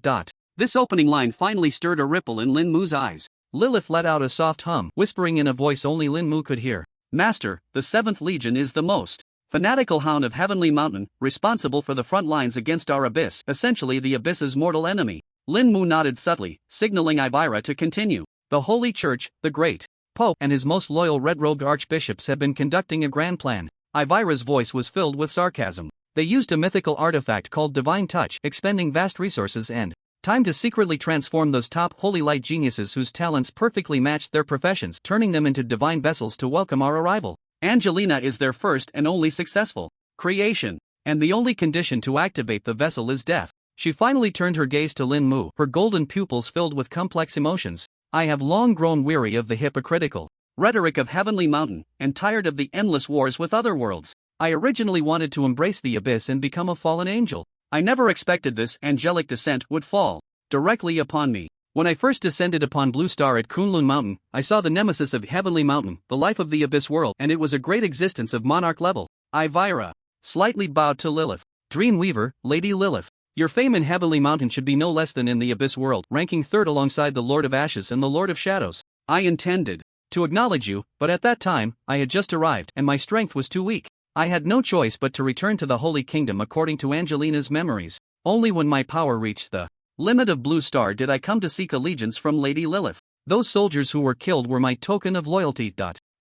This opening line finally stirred a ripple in Lin Mu's eyes. Lilith let out a soft hum, whispering in a voice only Lin Mu could hear. Master, the 7th Legion is the most fanatical hound of Heavenly Mountain, responsible for the front lines against our abyss, essentially the abyss's mortal enemy. Lin Mu nodded subtly, signaling Ivira to continue. The Holy Church, the Great Pope, and his most loyal red-robed archbishops have been conducting a grand plan. Ivira's voice was filled with sarcasm. They used a mythical artifact called Divine Touch, expending vast resources and time to secretly transform those top holy light geniuses whose talents perfectly matched their professions, turning them into divine vessels to welcome our arrival. Angelina is their first and only successful creation, and the only condition to activate the vessel is death. She finally turned her gaze to Lin Mu, her golden pupils filled with complex emotions. I have long grown weary of the hypocritical rhetoric of Heavenly Mountain, and tired of the endless wars with other worlds. I originally wanted to embrace the abyss and become a fallen angel. I never expected this angelic descent would fall directly upon me. When I first descended upon Blue Star at Kunlun Mountain, I saw the nemesis of Heavenly Mountain, the life of the abyss world, and it was a great existence of monarch level. Ivira slightly bowed to Lilith. Dreamweaver, Lady Lilith. Your fame in Heavenly Mountain should be no less than in the Abyss world, ranking third alongside the Lord of Ashes and the Lord of Shadows. I intended to acknowledge you, but at that time, I had just arrived, and my strength was too weak. I had no choice but to return to the Holy Kingdom according to Angelina's memories. Only when my power reached the limit of Blue Star did I come to seek allegiance from Lady Lilith. Those soldiers who were killed were my token of loyalty.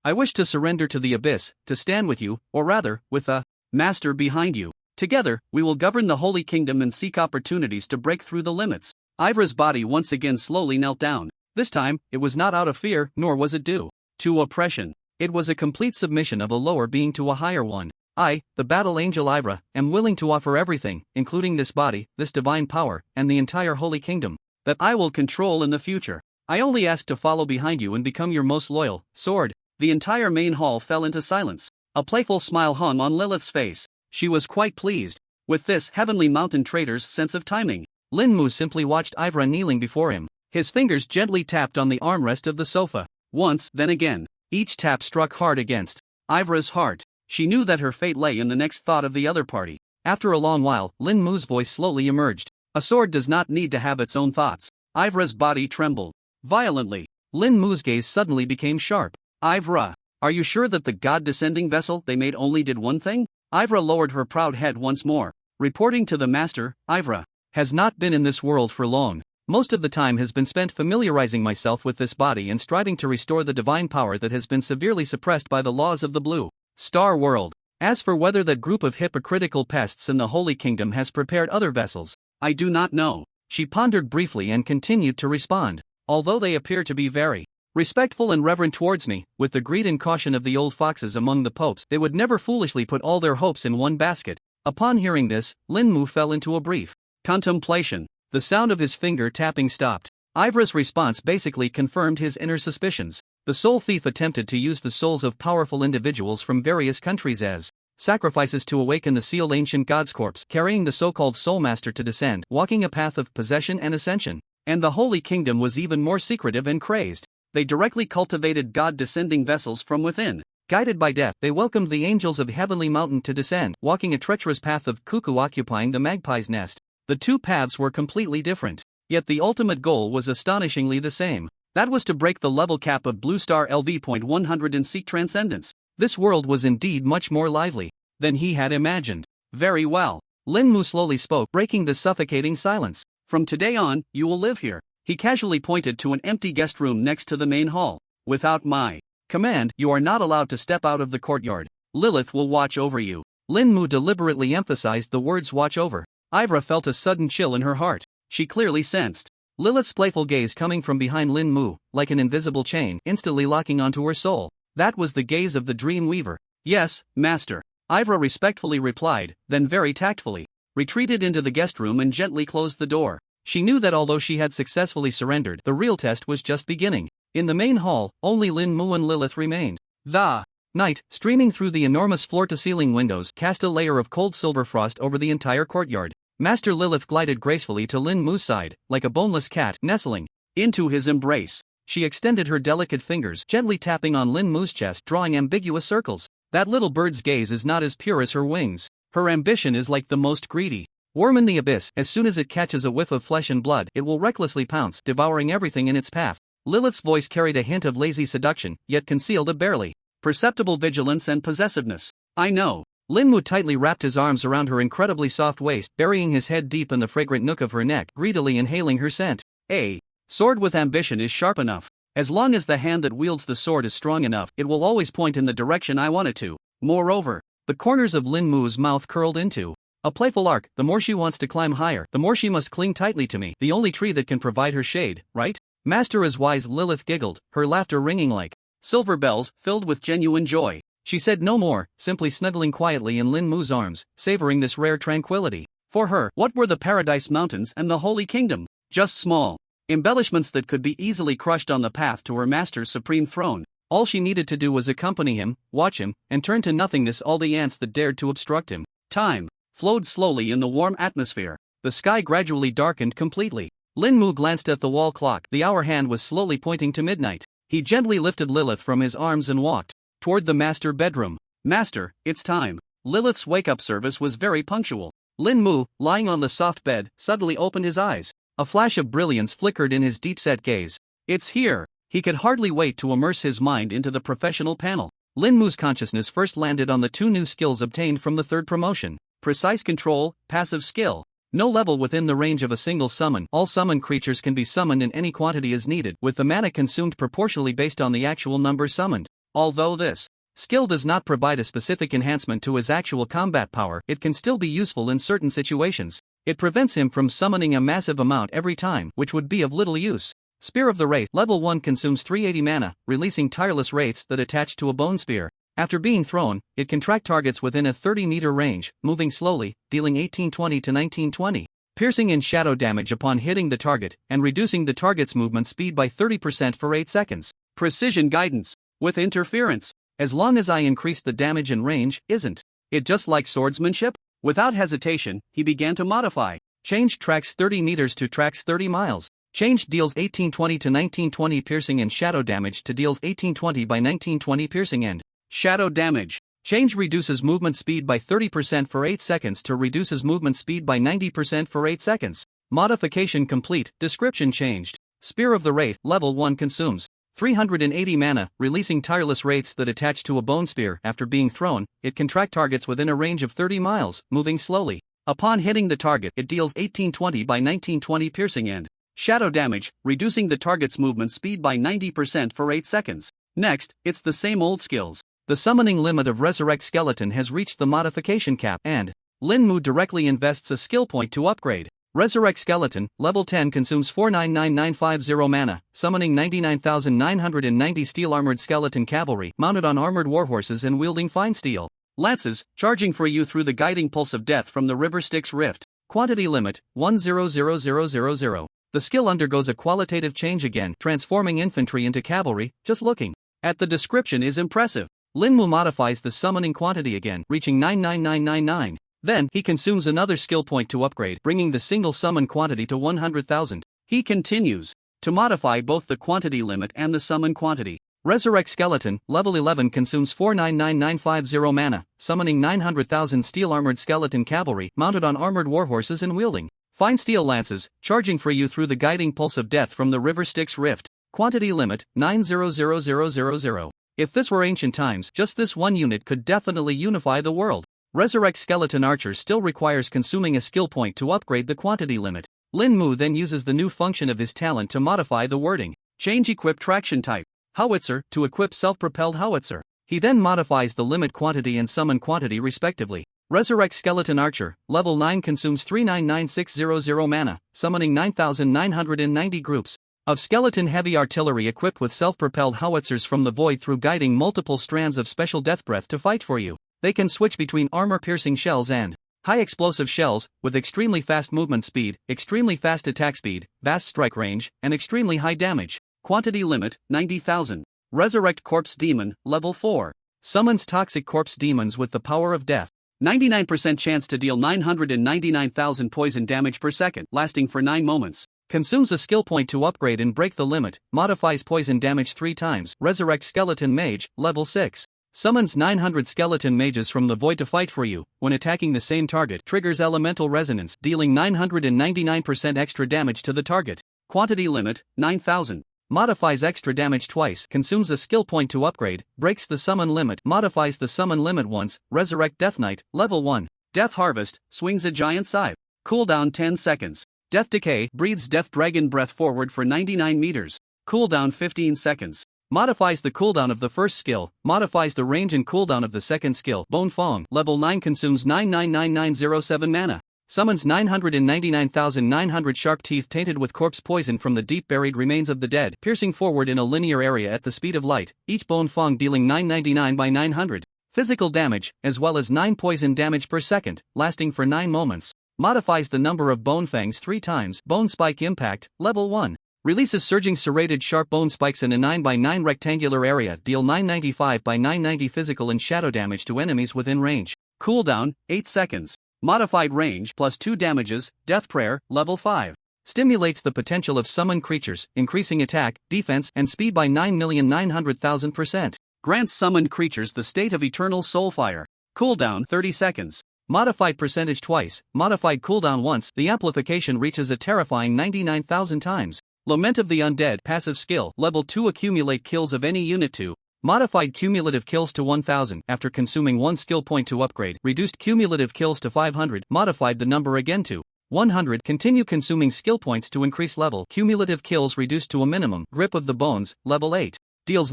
I wish to surrender to the abyss, to stand with you, or rather, with a master behind you. Together, we will govern the Holy Kingdom and seek opportunities to break through the limits. Ivra's body once again slowly knelt down. This time, it was not out of fear, nor was it due to oppression. It was a complete submission of a lower being to a higher one. I, the battle angel Ivra, am willing to offer everything, including this body, this divine power, and the entire Holy Kingdom, that I will control in the future. I only ask to follow behind you and become your most loyal sword. The entire main hall fell into silence. A playful smile hung on Lilith's face. She was quite pleased with this heavenly mountain trader's sense of timing. Lin Mu simply watched Ivra kneeling before him. His fingers gently tapped on the armrest of the sofa. Once, then again. Each tap struck hard against Ivra's heart. She knew that her fate lay in the next thought of the other party. After a long while, Lin Mu's voice slowly emerged. A sword does not need to have its own thoughts. Ivra's body trembled violently. Lin Mu's gaze suddenly became sharp. Ivra, are you sure that the god-descending vessel they made only did one thing? Ivra lowered her proud head once more. Reporting to the master, Ivra has not been in this world for long. Most of the time has been spent familiarizing myself with this body and striving to restore the divine power that has been severely suppressed by the laws of the Blue Star World. As for whether that group of hypocritical pests in the Holy Kingdom has prepared other vessels, I do not know. She pondered briefly and continued to respond. Although they appear to be very respectful and reverent towards me, with the greed and caution of the old foxes among the popes, they would never foolishly put all their hopes in one basket. Upon hearing this, Lin Mu fell into a brief contemplation. The sound of his finger tapping stopped. Ivra's response basically confirmed his inner suspicions. The soul thief attempted to use the souls of powerful individuals from various countries as sacrifices to awaken the sealed ancient god's corpse, carrying the so-called soul master to descend, walking a path of possession and ascension. And the Holy Kingdom was even more secretive and crazed. They directly cultivated god-descending vessels from within. Guided by death, they welcomed the angels of Heavenly Mountain to descend, walking a treacherous path of cuckoo occupying the magpie's nest. The two paths were completely different. Yet the ultimate goal was astonishingly the same. That was to break the level cap of Blue Star LV.100 and seek transcendence. This world was indeed much more lively than he had imagined. Very well. Lin Mu slowly spoke, breaking the suffocating silence. From today on, you will live here. He casually pointed to an empty guest room next to the main hall. Without my command, you are not allowed to step out of the courtyard. Lilith will watch over you. Lin Mu deliberately emphasized the words watch over. Ivra felt a sudden chill in her heart. She clearly sensed Lilith's playful gaze coming from behind Lin Mu, like an invisible chain, instantly locking onto her soul. That was the gaze of the dream weaver. Yes, master. Ivra respectfully replied, then very tactfully retreated into the guest room and gently closed the door. She knew that although she had successfully surrendered, the real test was just beginning. In the main hall, only Lin Mu and Lilith remained. The night, streaming through the enormous floor-to-ceiling windows, cast a layer of cold silver frost over the entire courtyard. Master Lilith glided gracefully to Lin Mu's side, like a boneless cat, nestling into his embrace. She extended her delicate fingers, gently tapping on Lin Mu's chest, drawing ambiguous circles. That little bird's gaze is not as pure as her wings. Her ambition is like the most greedy worm in the abyss. As soon as it catches a whiff of flesh and blood, it will recklessly pounce, devouring everything in its path. Lilith's voice carried a hint of lazy seduction, yet concealed a barely perceptible vigilance and possessiveness. I know. Lin Mu tightly wrapped his arms around her incredibly soft waist, burying his head deep in the fragrant nook of her neck, greedily inhaling her scent. A sword with ambition is sharp enough. As long as the hand that wields the sword is strong enough, it will always point in the direction I want it to. Moreover, the corners of Lin Mu's mouth curled into a playful arc. The more she wants to climb higher, the more she must cling tightly to me, the only tree that can provide her shade, right? Master is wise. Lilith giggled, her laughter ringing like silver bells, filled with genuine joy. She said no more, simply snuggling quietly in Lin Mu's arms, savoring this rare tranquility. For her, what were the Paradise Mountains and the Holy Kingdom? Just small embellishments that could be easily crushed on the path to her master's supreme throne. All she needed to do was accompany him, watch him, and turn to nothingness all the ants that dared to obstruct him. Time flowed slowly in the warm atmosphere. The sky gradually darkened completely. Lin Mu glanced at the wall clock. The hour hand was slowly pointing to midnight. He gently lifted Lilith from his arms and walked toward the master bedroom. Master, it's time. Lilith's wake-up service was very punctual. Lin Mu, lying on the soft bed, suddenly opened his eyes. A flash of brilliance flickered in his deep-set gaze. It's here. He could hardly wait to immerse his mind into the professional panel. Lin Mu's consciousness first landed on the two new skills obtained from the third promotion: precise control, passive skill. No level within the range of a single summon. All summoned creatures can be summoned in any quantity as needed, with the mana consumed proportionally based on the actual number summoned. Although this skill does not provide a specific enhancement to his actual combat power, it can still be useful in certain situations. It prevents him from summoning a massive amount every time, which would be of little use. Spear of the Wraith, level 1, consumes 380 mana, releasing tireless wraiths that attach to a bone spear. After being thrown, it can track targets within a 30-meter range, moving slowly, dealing 1820 to 1920. Piercing and shadow damage upon hitting the target, and reducing the target's movement speed by 30% for 8 seconds. Precision guidance, with interference. As long as I increase the damage and range, isn't it just like swordsmanship? Without hesitation, he began to modify. Changed tracks 30 meters to tracks 30 miles. Changed deals 1820 to 1920 piercing and shadow damage to deals 1820 by 1920 piercing and shadow damage. Change reduces movement speed by 30% for 8 seconds to reduces movement speed by 90% for 8 seconds. Modification complete. Description changed. Spear of the Wraith, level 1, consumes 380 mana, releasing tireless wraiths that attach to a bone spear. After being thrown, it can track targets within a range of 30 miles, moving slowly. Upon hitting the target, it deals 1820 by 1920 piercing and shadow damage, reducing the target's movement speed by 90% for 8 seconds. Next, it's the same old skills. The summoning limit of Resurrect Skeleton has reached the modification cap, and Lin Mu directly invests a skill point to upgrade. Resurrect Skeleton, level 10, consumes 499950 mana, summoning 99,990 steel-armored skeleton cavalry, mounted on armored warhorses and wielding fine steel lances, charging for you through the guiding pulse of death from the River Styx Rift. Quantity limit, 100000. The skill undergoes a qualitative change again, transforming infantry into cavalry. Just looking at the description is impressive. Lin Mu modifies the summoning quantity again, reaching 99999. Then, he consumes another skill point to upgrade, bringing the single summon quantity to 100,000. He continues to modify both the quantity limit and the summon quantity. Resurrect Skeleton, level 11, consumes 499950 mana, summoning 900,000 steel-armored skeleton cavalry, mounted on armored warhorses and wielding fine steel lances, charging for you through the guiding pulse of death from the River Styx Rift. Quantity limit, 9000000. If this were ancient times, just this one unit could definitely unify the world. Resurrect Skeleton Archer still requires consuming a skill point to upgrade the quantity limit. Lin Mu then uses the new function of his talent to modify the wording. Change equip traction type, howitzer, to equip self-propelled howitzer. He then modifies the limit quantity and summon quantity respectively. Resurrect Skeleton Archer, level 9, consumes 399600 mana, summoning 9,990 groups of skeleton heavy artillery equipped with self-propelled howitzers from the void through guiding multiple strands of special death breath to fight for you. They can switch between armor-piercing shells and high-explosive shells, with extremely fast movement speed, extremely fast attack speed, vast strike range, and extremely high damage. Quantity limit, 90,000. Resurrect Corpse Demon, level 4. Summons toxic corpse demons with the power of death. 99% chance to deal 999,000 poison damage per second, lasting for 9 moments. Consumes a skill point to upgrade and break the limit, modifies poison damage 3 times. Resurrect Skeleton Mage, level 6. Summons 900 skeleton mages from the void to fight for you. When attacking the same target, triggers elemental resonance, dealing 999% extra damage to the target. Quantity limit, 9,000. Modifies extra damage twice, consumes a skill point to upgrade, breaks the summon limit, modifies the summon limit once. Resurrect Death Knight, level 1. Death Harvest, swings a giant scythe. Cooldown 10 seconds. Death Decay, breathes Death Dragon Breath forward for 99 meters. Cooldown 15 seconds. Modifies the cooldown of the first skill, modifies the range and cooldown of the second skill. Bone Fong, level 9, consumes 999907 mana. Summons 999,900 sharp teeth tainted with corpse poison from the deep buried remains of the dead, piercing forward in a linear area at the speed of light, each Bone Fong dealing 999 by 900 physical damage, as well as 9 poison damage per second, lasting for 9 moments. Modifies the number of bone fangs 3 times. Bone Spike Impact, level 1. Releases surging serrated sharp bone spikes in a 9x9 rectangular area, deal 995 by 990 physical and shadow damage to enemies within range. Cooldown, 8 seconds. Modified range, plus 2 damages. Death Prayer, level 5. Stimulates the potential of summoned creatures, increasing attack, defense, and speed by 9,900,000%. Grants summoned creatures the state of eternal soulfire. Cooldown, 30 seconds. Modified percentage twice, modified cooldown once. The amplification reaches a terrifying 99,000 times. Lament of the Undead, passive skill, level 2, accumulate kills of any unit to modified cumulative kills to 1,000 after consuming 1 skill point to upgrade, reduced cumulative kills to 500, modified the number again to 100. Continue consuming skill points to increase level. Cumulative kills reduced to a minimum. Grip of the Bones, level 8. Deals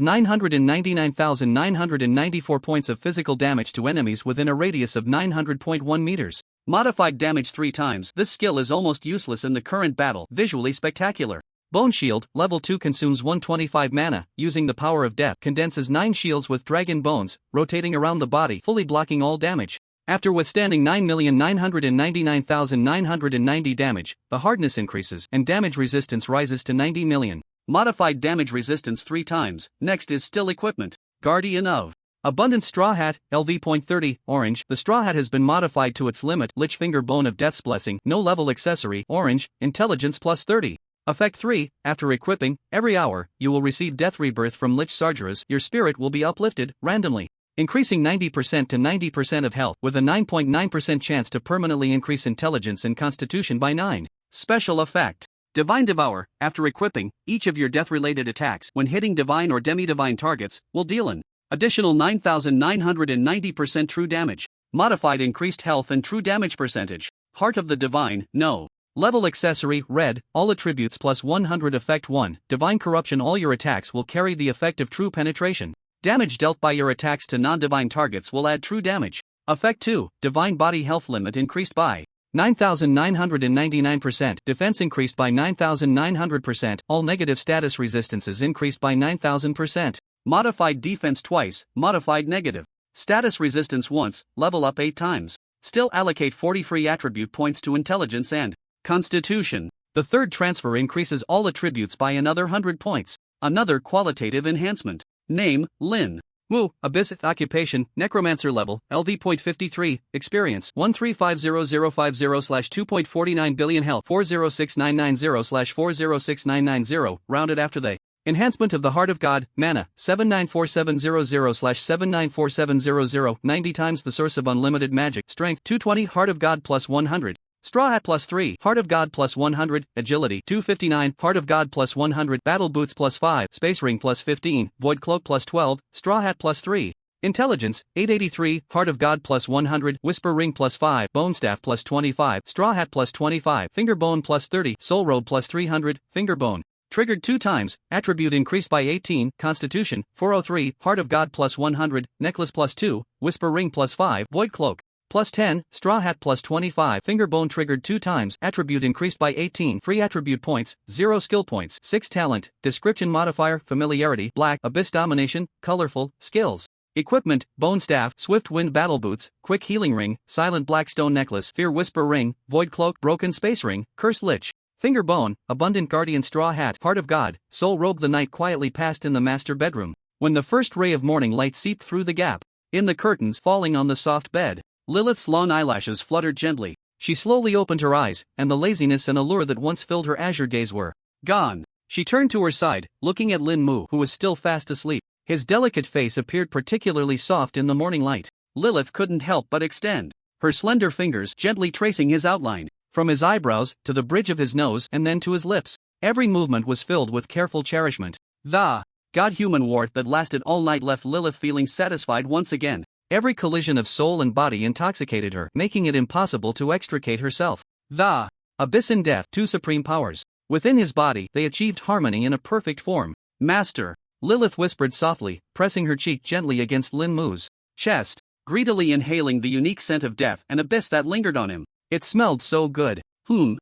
999,994 points of physical damage to enemies within a radius of 900.1 meters. Modified damage 3 times. This skill is almost useless in the current battle. Visually spectacular. Bone Shield, level 2, consumes 125 mana, using the power of death, condenses 9 shields with dragon bones, rotating around the body, fully blocking all damage. After withstanding 9,999,990 damage, the hardness increases, and damage resistance rises to 90 million. Modified damage resistance 3 times. Next is still equipment. Guardian of Abundant Straw Hat, LV.30, orange. The straw hat has been modified to its limit. Lich Finger Bone of Death's Blessing, no level accessory, orange, intelligence plus 30. Effect 3, after equipping, every hour, you will receive Death Rebirth from Lich Sargeras. Your spirit will be uplifted, randomly, increasing 90% to 90% of health, with a 9.9% chance to permanently increase intelligence and constitution by 9. Special effect. Divine Devour. After equipping, each of your death-related attacks, when hitting divine or demi-divine targets, will deal an additional 9,990% true damage. Modified increased health and true damage percentage. Heart of the Divine, no. Level accessory, red, all attributes plus 100. Effect 1, Divine Corruption. All your attacks will carry the effect of true penetration. Damage dealt by your attacks to non-divine targets will add true damage. Effect 2, Divine Body Health limit increased by 9,999%. Defense increased by 9,900%. All negative status resistances increased by 9,000%. Modified defense twice, modified negative status resistance once, level up 8 times. Still allocate 40 free attribute points to intelligence and constitution. The third transfer increases all attributes by another 100 points. Another qualitative enhancement. Name, Lin Mu, Abyss. Occupation, Necromancer. Level, LV.53, Experience, 1350050/2.49 billion. Health, 406990/406990, rounded after they. Enhancement of the Heart of God, Mana, 794700/794700, 90 times the source of unlimited magic. Strength, 220. Heart of God plus 100. Straw Hat plus 3. Heart of God plus 100. Agility, 259. Heart of God plus 100. Battle Boots plus 5. Space Ring plus 15. Void Cloak plus 12. Straw Hat plus 3. Intelligence, 883. Heart of God plus 100. Whisper Ring plus 5. Bone Staff plus 25. Straw Hat plus 25. Finger Bone plus 30. Soul Robe plus 300. Finger Bone. Triggered 2 times, attribute increased by 18, Constitution, 403, Heart of God plus 100, Necklace plus 2, Whisper Ring plus 5, Void Cloak, plus 10, Straw Hat plus 25, Finger Bone triggered 2 times, attribute increased by 18, free attribute points, 0 skill points, 6 talent, description modifier, familiarity, black, abyss domination, colorful, skills. Equipment, Bone Staff, Swift Wind Battle Boots, Quick Healing Ring, Silent Blackstone Necklace, Fear Whisper Ring, Void Cloak, Broken Space Ring, Cursed Lich. Finger Bone, Abundant Guardian. Straw Hat, Heart of God, Soul Robe. The night quietly passed in the master bedroom, when the first ray of morning light seeped through the gap in the curtains, falling on the soft bed. Lilith's long eyelashes fluttered gently. She slowly opened her eyes, and the laziness and allure that once filled her azure gaze were gone. She turned to her side, looking at Lin Mu, who was still fast asleep. His delicate face appeared particularly soft in the morning light. Lilith couldn't help but extend her slender fingers, gently tracing his outline, from his eyebrows, to the bridge of his nose, and then to his lips. Every movement was filled with careful cherishment. The God-human war that lasted all night left Lilith feeling satisfied once again. Every collision of soul and body intoxicated her, making it impossible to extricate herself. The Abyss and Death, 2 supreme powers. Within his body, they achieved harmony in a perfect form. Master, Lilith whispered softly, pressing her cheek gently against Lin Mu's chest, greedily inhaling the unique scent of death and abyss that lingered on him. It smelled so good. Lin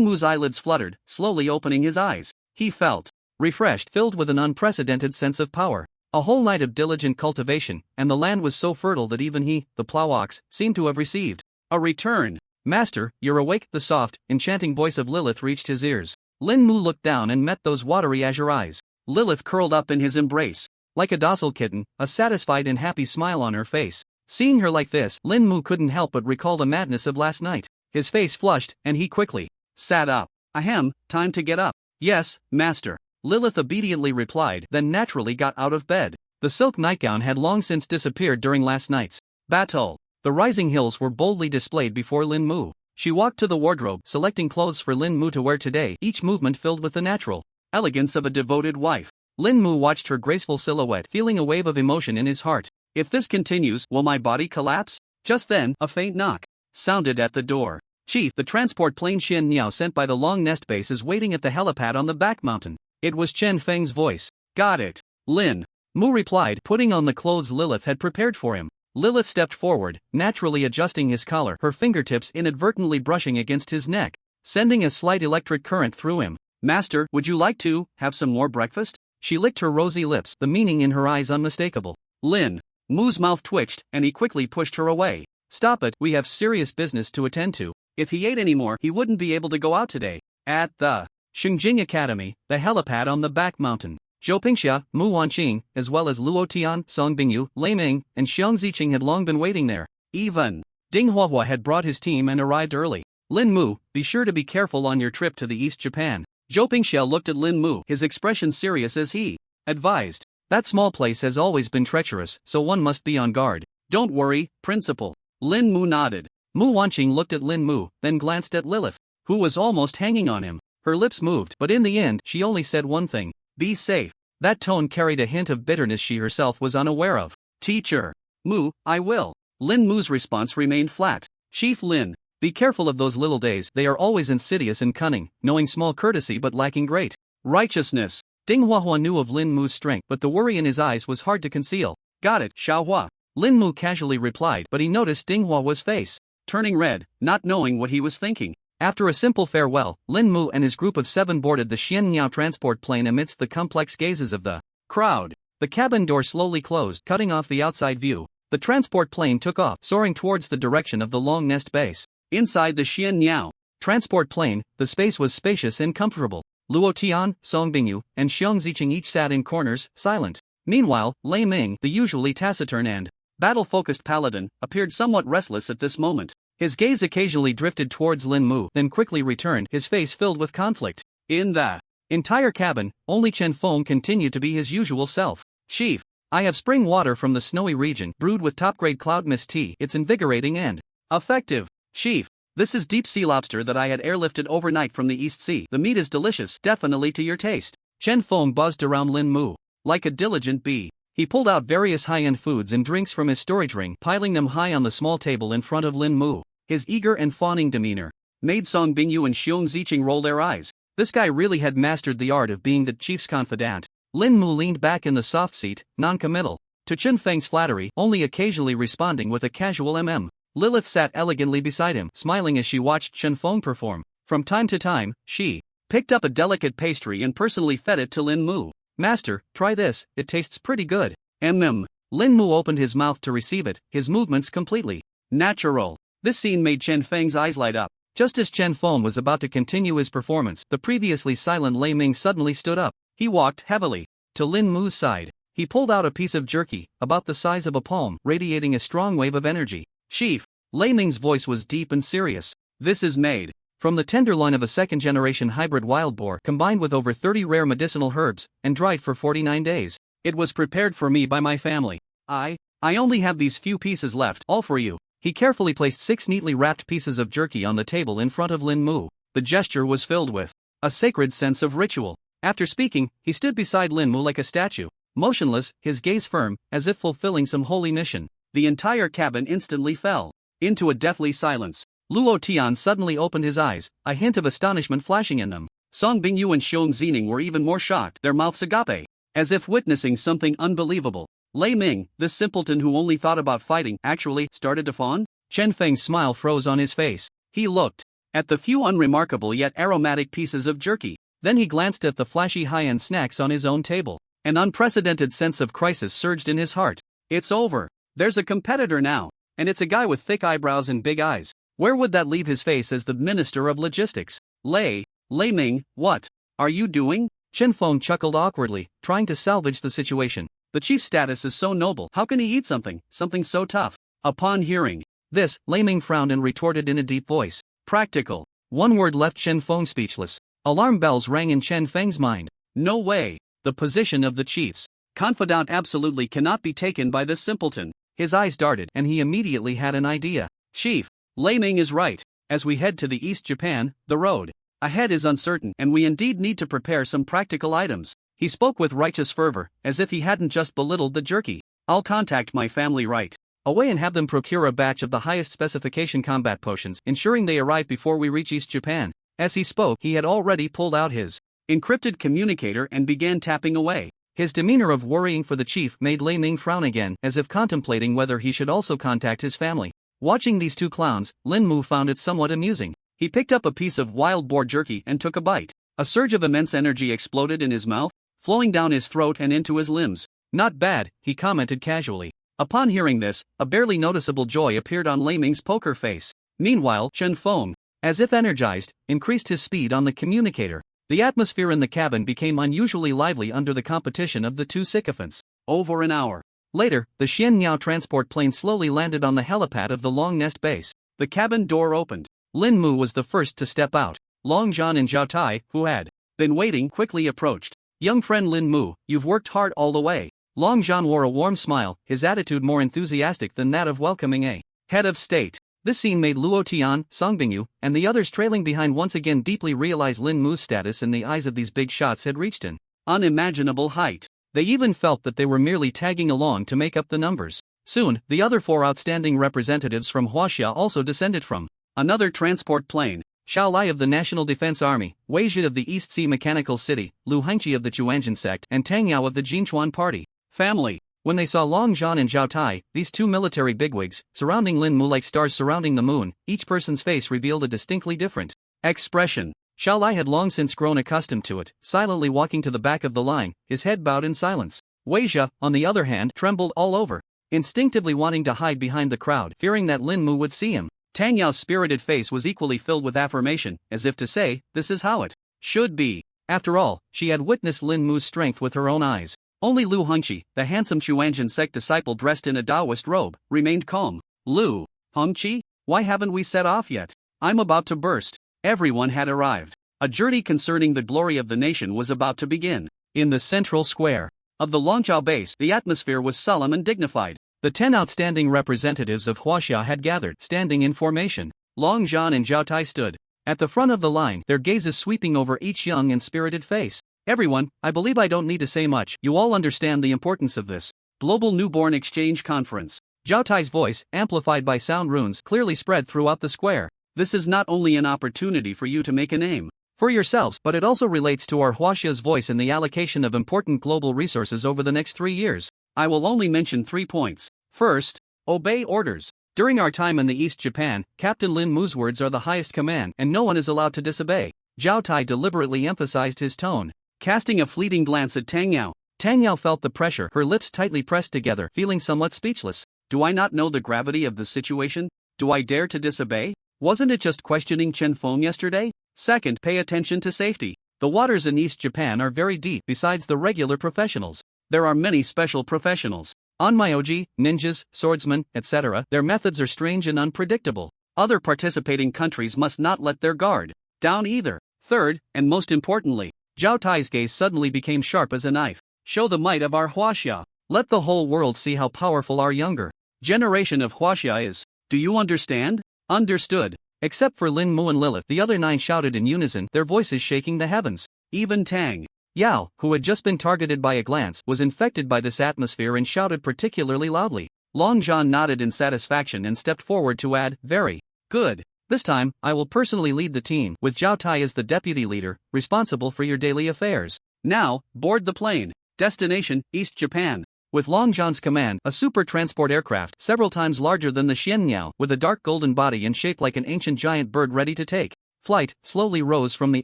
Mu's eyelids fluttered, slowly opening his eyes. He felt refreshed, filled with an unprecedented sense of power. A whole night of diligent cultivation, and the land was so fertile that even he, the plow ox, seemed to have received a return. Master, you're awake. The soft, enchanting voice of Lilith reached his ears. Lin Mu looked down and met those watery azure eyes. Lilith curled up in his embrace, like a docile kitten, a satisfied and happy smile on her face. Seeing her like this, Lin Mu couldn't help but recall the madness of last night. His face flushed, and he quickly sat up. Ahem, time to get up. Yes, master, Lilith obediently replied, then naturally got out of bed. The silk nightgown had long since disappeared during last night's battle. The rising hills were boldly displayed before Lin Mu. She walked to the wardrobe, selecting clothes for Lin Mu to wear today, each movement filled with the natural elegance of a devoted wife. Lin Mu watched her graceful silhouette, feeling a wave of emotion in his heart. If this continues, will my body collapse? Just then, a faint knock sounded at the door. Chief, the transport plane Xian Niao sent by the Long Nest base is waiting at the helipad on the back mountain. It was Chen Feng's voice. Got it. Lin Mu replied, putting on the clothes Lilith had prepared for him. Lilith stepped forward, naturally adjusting his collar, her fingertips inadvertently brushing against his neck, sending a slight electric current through him. Master, would you like to have some more breakfast? She licked her rosy lips, the meaning in her eyes unmistakable. Lin Mu's mouth twitched, and he quickly pushed her away. Stop it, we have serious business to attend to. If he ate any more, he wouldn't be able to go out today. At the Xingjing Academy, the helipad on the back mountain, Zhou Pingxia, Mu Wanqing, as well as Luo Tian, Song Bingyu, Lei Ming, and Xiang Ziqing had long been waiting there. Even Ding Huahua had brought his team and arrived early. Lin Mu, be sure to be careful on your trip to the East Japan. Zhou Pingxia looked at Lin Mu, his expression serious as he advised. That small place has always been treacherous, so one must be on guard. Don't worry, Principal. Lin Mu nodded. Mu Wanqing looked at Lin Mu, then glanced at Lilith, who was almost hanging on him. Her lips moved, but in the end, she only said one thing. Be safe. That tone carried a hint of bitterness she herself was unaware of. Teacher Mu, I will. Lin Mu's response remained flat. Chief Lin, be careful of those little days, they are always insidious and cunning, knowing small courtesy but lacking great righteousness. Ding Huahua knew of Lin Mu's strength, but the worry in his eyes was hard to conceal. Got it, Xiaohua. Lin Mu casually replied, but he noticed Ding Huahua's face turning red, not knowing what he was thinking. After a simple farewell, Lin Mu and his group of 7 boarded the Xianniao transport plane amidst the complex gazes of the crowd. The cabin door slowly closed, cutting off the outside view. The transport plane took off, soaring towards the direction of the Long Nest base. Inside the Xianniao transport plane, the space was spacious and comfortable. Luo Tian, Song Bingyu, and Xiang Ziqing each sat in corners, silent. Meanwhile, Lei Ming, the usually taciturn and battle-focused paladin, appeared somewhat restless at this moment. His gaze occasionally drifted towards Lin Mu, then quickly returned, his face filled with conflict. In the entire cabin, only Chen Feng continued to be his usual self. Chief, I have spring water from the snowy region, brewed with top-grade cloud mist tea. It's invigorating and effective. Chief, this is deep sea lobster that I had airlifted overnight from the East Sea. The meat is delicious, definitely to your taste. Chen Feng buzzed around Lin Mu like a diligent bee. He pulled out various high-end foods and drinks from his storage ring, piling them high on the small table in front of Lin Mu. His eager and fawning demeanor made Song Bingyu and Xiong Ziqing roll their eyes. This guy really had mastered the art of being the chief's confidant. Lin Mu leaned back in the soft seat, non-committal to Chen Feng's flattery, only occasionally responding with a casual mm. Lilith sat elegantly beside him, smiling as she watched Chen Feng perform. From time to time, she picked up a delicate pastry and personally fed it to Lin Mu. Master, try this, it tastes pretty good. Lin Mu opened his mouth to receive it, his movements completely natural. This scene made Chen Feng's eyes light up. Just as Chen Feng was about to continue his performance, the previously silent Lei Ming suddenly stood up. He walked heavily to Lin Mu's side. He pulled out a piece of jerky, about the size of a palm, radiating a strong wave of energy. Chief, Lei Ming's voice was deep and serious. This is made from the tenderloin of a second-generation hybrid wild boar, combined with over 30 rare medicinal herbs, and dried for 49 days. It was prepared for me by my family. I only have these few pieces left, all for you. He carefully placed 6 neatly wrapped pieces of jerky on the table in front of Lin Mu. The gesture was filled with a sacred sense of ritual. After speaking, he stood beside Lin Mu like a statue, motionless, his gaze firm, as if fulfilling some holy mission. The entire cabin instantly fell into a deathly silence. Luo Tian suddenly opened his eyes, a hint of astonishment flashing in them. Song Bingyu and Xiong Zining were even more shocked, their mouths agape, as if witnessing something unbelievable. Lei Ming, this simpleton who only thought about fighting, actually started to fawn? Chen Feng's smile froze on his face. He looked at the few unremarkable yet aromatic pieces of jerky. Then he glanced at the flashy high-end snacks on his own table. An unprecedented sense of crisis surged in his heart. It's over. There's a competitor now, and it's a guy with thick eyebrows and big eyes. Where would that leave his face as the Minister of Logistics? Lei Ming, what are you doing? Chen Feng chuckled awkwardly, trying to salvage the situation. The chief's status is so noble, how can he eat something so tough? Upon hearing this, Lei Ming frowned and retorted in a deep voice. Practical. One word left Chen Feng speechless. Alarm bells rang in Chen Feng's mind. No way. The position of the chief's confidant absolutely cannot be taken by this simpleton. His eyes darted, and he immediately had an idea. Chief, Lei Ming is right. As we head to the East Japan, the road ahead is uncertain, and we indeed need to prepare some practical items. He spoke with righteous fervor, as if he hadn't just belittled the jerky. I'll contact my family right away and have them procure a batch of the highest specification combat potions, ensuring they arrive before we reach East Japan." As he spoke, he had already pulled out his encrypted communicator and began tapping away. His demeanor of worrying for the chief made Lei Ming frown again, as if contemplating whether he should also contact his family. Watching these two clowns, Lin Mu found it somewhat amusing. He picked up a piece of wild boar jerky and took a bite. A surge of immense energy exploded in his mouth, flowing down his throat and into his limbs. "Not bad," he commented casually. Upon hearing this, a barely noticeable joy appeared on Lei Ming's poker face. Meanwhile, Chen Feng, as if energized, increased his speed on the communicator. The atmosphere in the cabin became unusually lively under the competition of the two sycophants. Over an hour later, the Xianyao transport plane slowly landed on the helipad of the Long Nest base. The cabin door opened. Lin Mu was the first to step out. Long Zhan and Zhao Tai, who had been waiting, quickly approached. "Young friend Lin Mu, you've worked hard all the way." Long Zhan wore a warm smile, his attitude more enthusiastic than that of welcoming a head of state. This scene made Luo Tian, Song Bingyu, and the others trailing behind once again deeply realize Lin Mu's status in the eyes of these big shots had reached an unimaginable height. They even felt that they were merely tagging along to make up the numbers. Soon, the other four outstanding representatives from Huaxia also descended from another transport plane. Xiao Lai of the National Defense Army, Wei Zhi of the East Sea Mechanical City, Lu Hengqi of the Chuanjian sect, and Tang Yao of the Jinchuan Party family. When they saw Long Zhan and Zhao Tai, these two military bigwigs, surrounding Lin Mu like stars surrounding the moon, each person's face revealed a distinctly different expression. Xiao Lai had long since grown accustomed to it, silently walking to the back of the line, his head bowed in silence. Wei Zhi, on the other hand, trembled all over, instinctively wanting to hide behind the crowd, fearing that Lin Mu would see him. Tang Yao's spirited face was equally filled with affirmation, as if to say, "This is how it should be." After all, she had witnessed Lin Mu's strength with her own eyes. Only Lu Hengqi, the handsome Chuanjian sect disciple dressed in a Taoist robe, remained calm. "Lu Hengqi, why haven't we set off yet? I'm about to burst." Everyone had arrived. A journey concerning the glory of the nation was about to begin. In the central square of the Longzhou base, the atmosphere was solemn and dignified. The 10 outstanding representatives of Huaxia had gathered, standing in formation. Long Zhan and Zhao Tai stood at the front of the line, their gazes sweeping over each young and spirited face. "Everyone, I believe I don't need to say much. You all understand the importance of this Global Newborn Exchange Conference." Zhao Tai's voice, amplified by sound runes, clearly spread throughout the square. "This is not only an opportunity for you to make a name for yourselves, but it also relates to our Huaxia's voice in the allocation of important global resources over the next 3 years. I will only mention 3 points. First, obey orders. During our time in the East Japan, Captain Lin Mu's words are the highest command, and no one is allowed to disobey." Zhao Tai deliberately emphasized his tone, casting a fleeting glance at Tang Yao. Tang Yao felt the pressure, her lips tightly pressed together, feeling somewhat speechless. "Do I not know the gravity of the situation? Do I dare to disobey? Wasn't it just questioning Chen Feng yesterday?" Second, pay attention to safety. The waters in East Japan are very deep. Besides the regular professionals, there are many special professionals. Onmyoji, ninjas, swordsmen, etc. Their methods are strange and unpredictable. Other participating countries must not let their guard down either. Third, and most importantly, Zhao Tai's gaze suddenly became sharp as a knife. "Show the might of our Huaxia. Let the whole world see how powerful our younger generation of Huaxia is. Do you understand?" "Understood." Except for Lin Mu and Lilith, the other 9 shouted in unison, their voices shaking the heavens. Even Tang Yao, who had just been targeted by a glance, was infected by this atmosphere and shouted particularly loudly. Long Zhan nodded in satisfaction and stepped forward to add, "Very good. This time, I will personally lead the team, with Zhao Tai as the deputy leader, responsible for your daily affairs. Now, board the plane. Destination, East Japan." With Long Zhan's command, a super transport aircraft, several times larger than the Xianyao, with a dark golden body and shaped like an ancient giant bird ready to take flight, slowly rose from the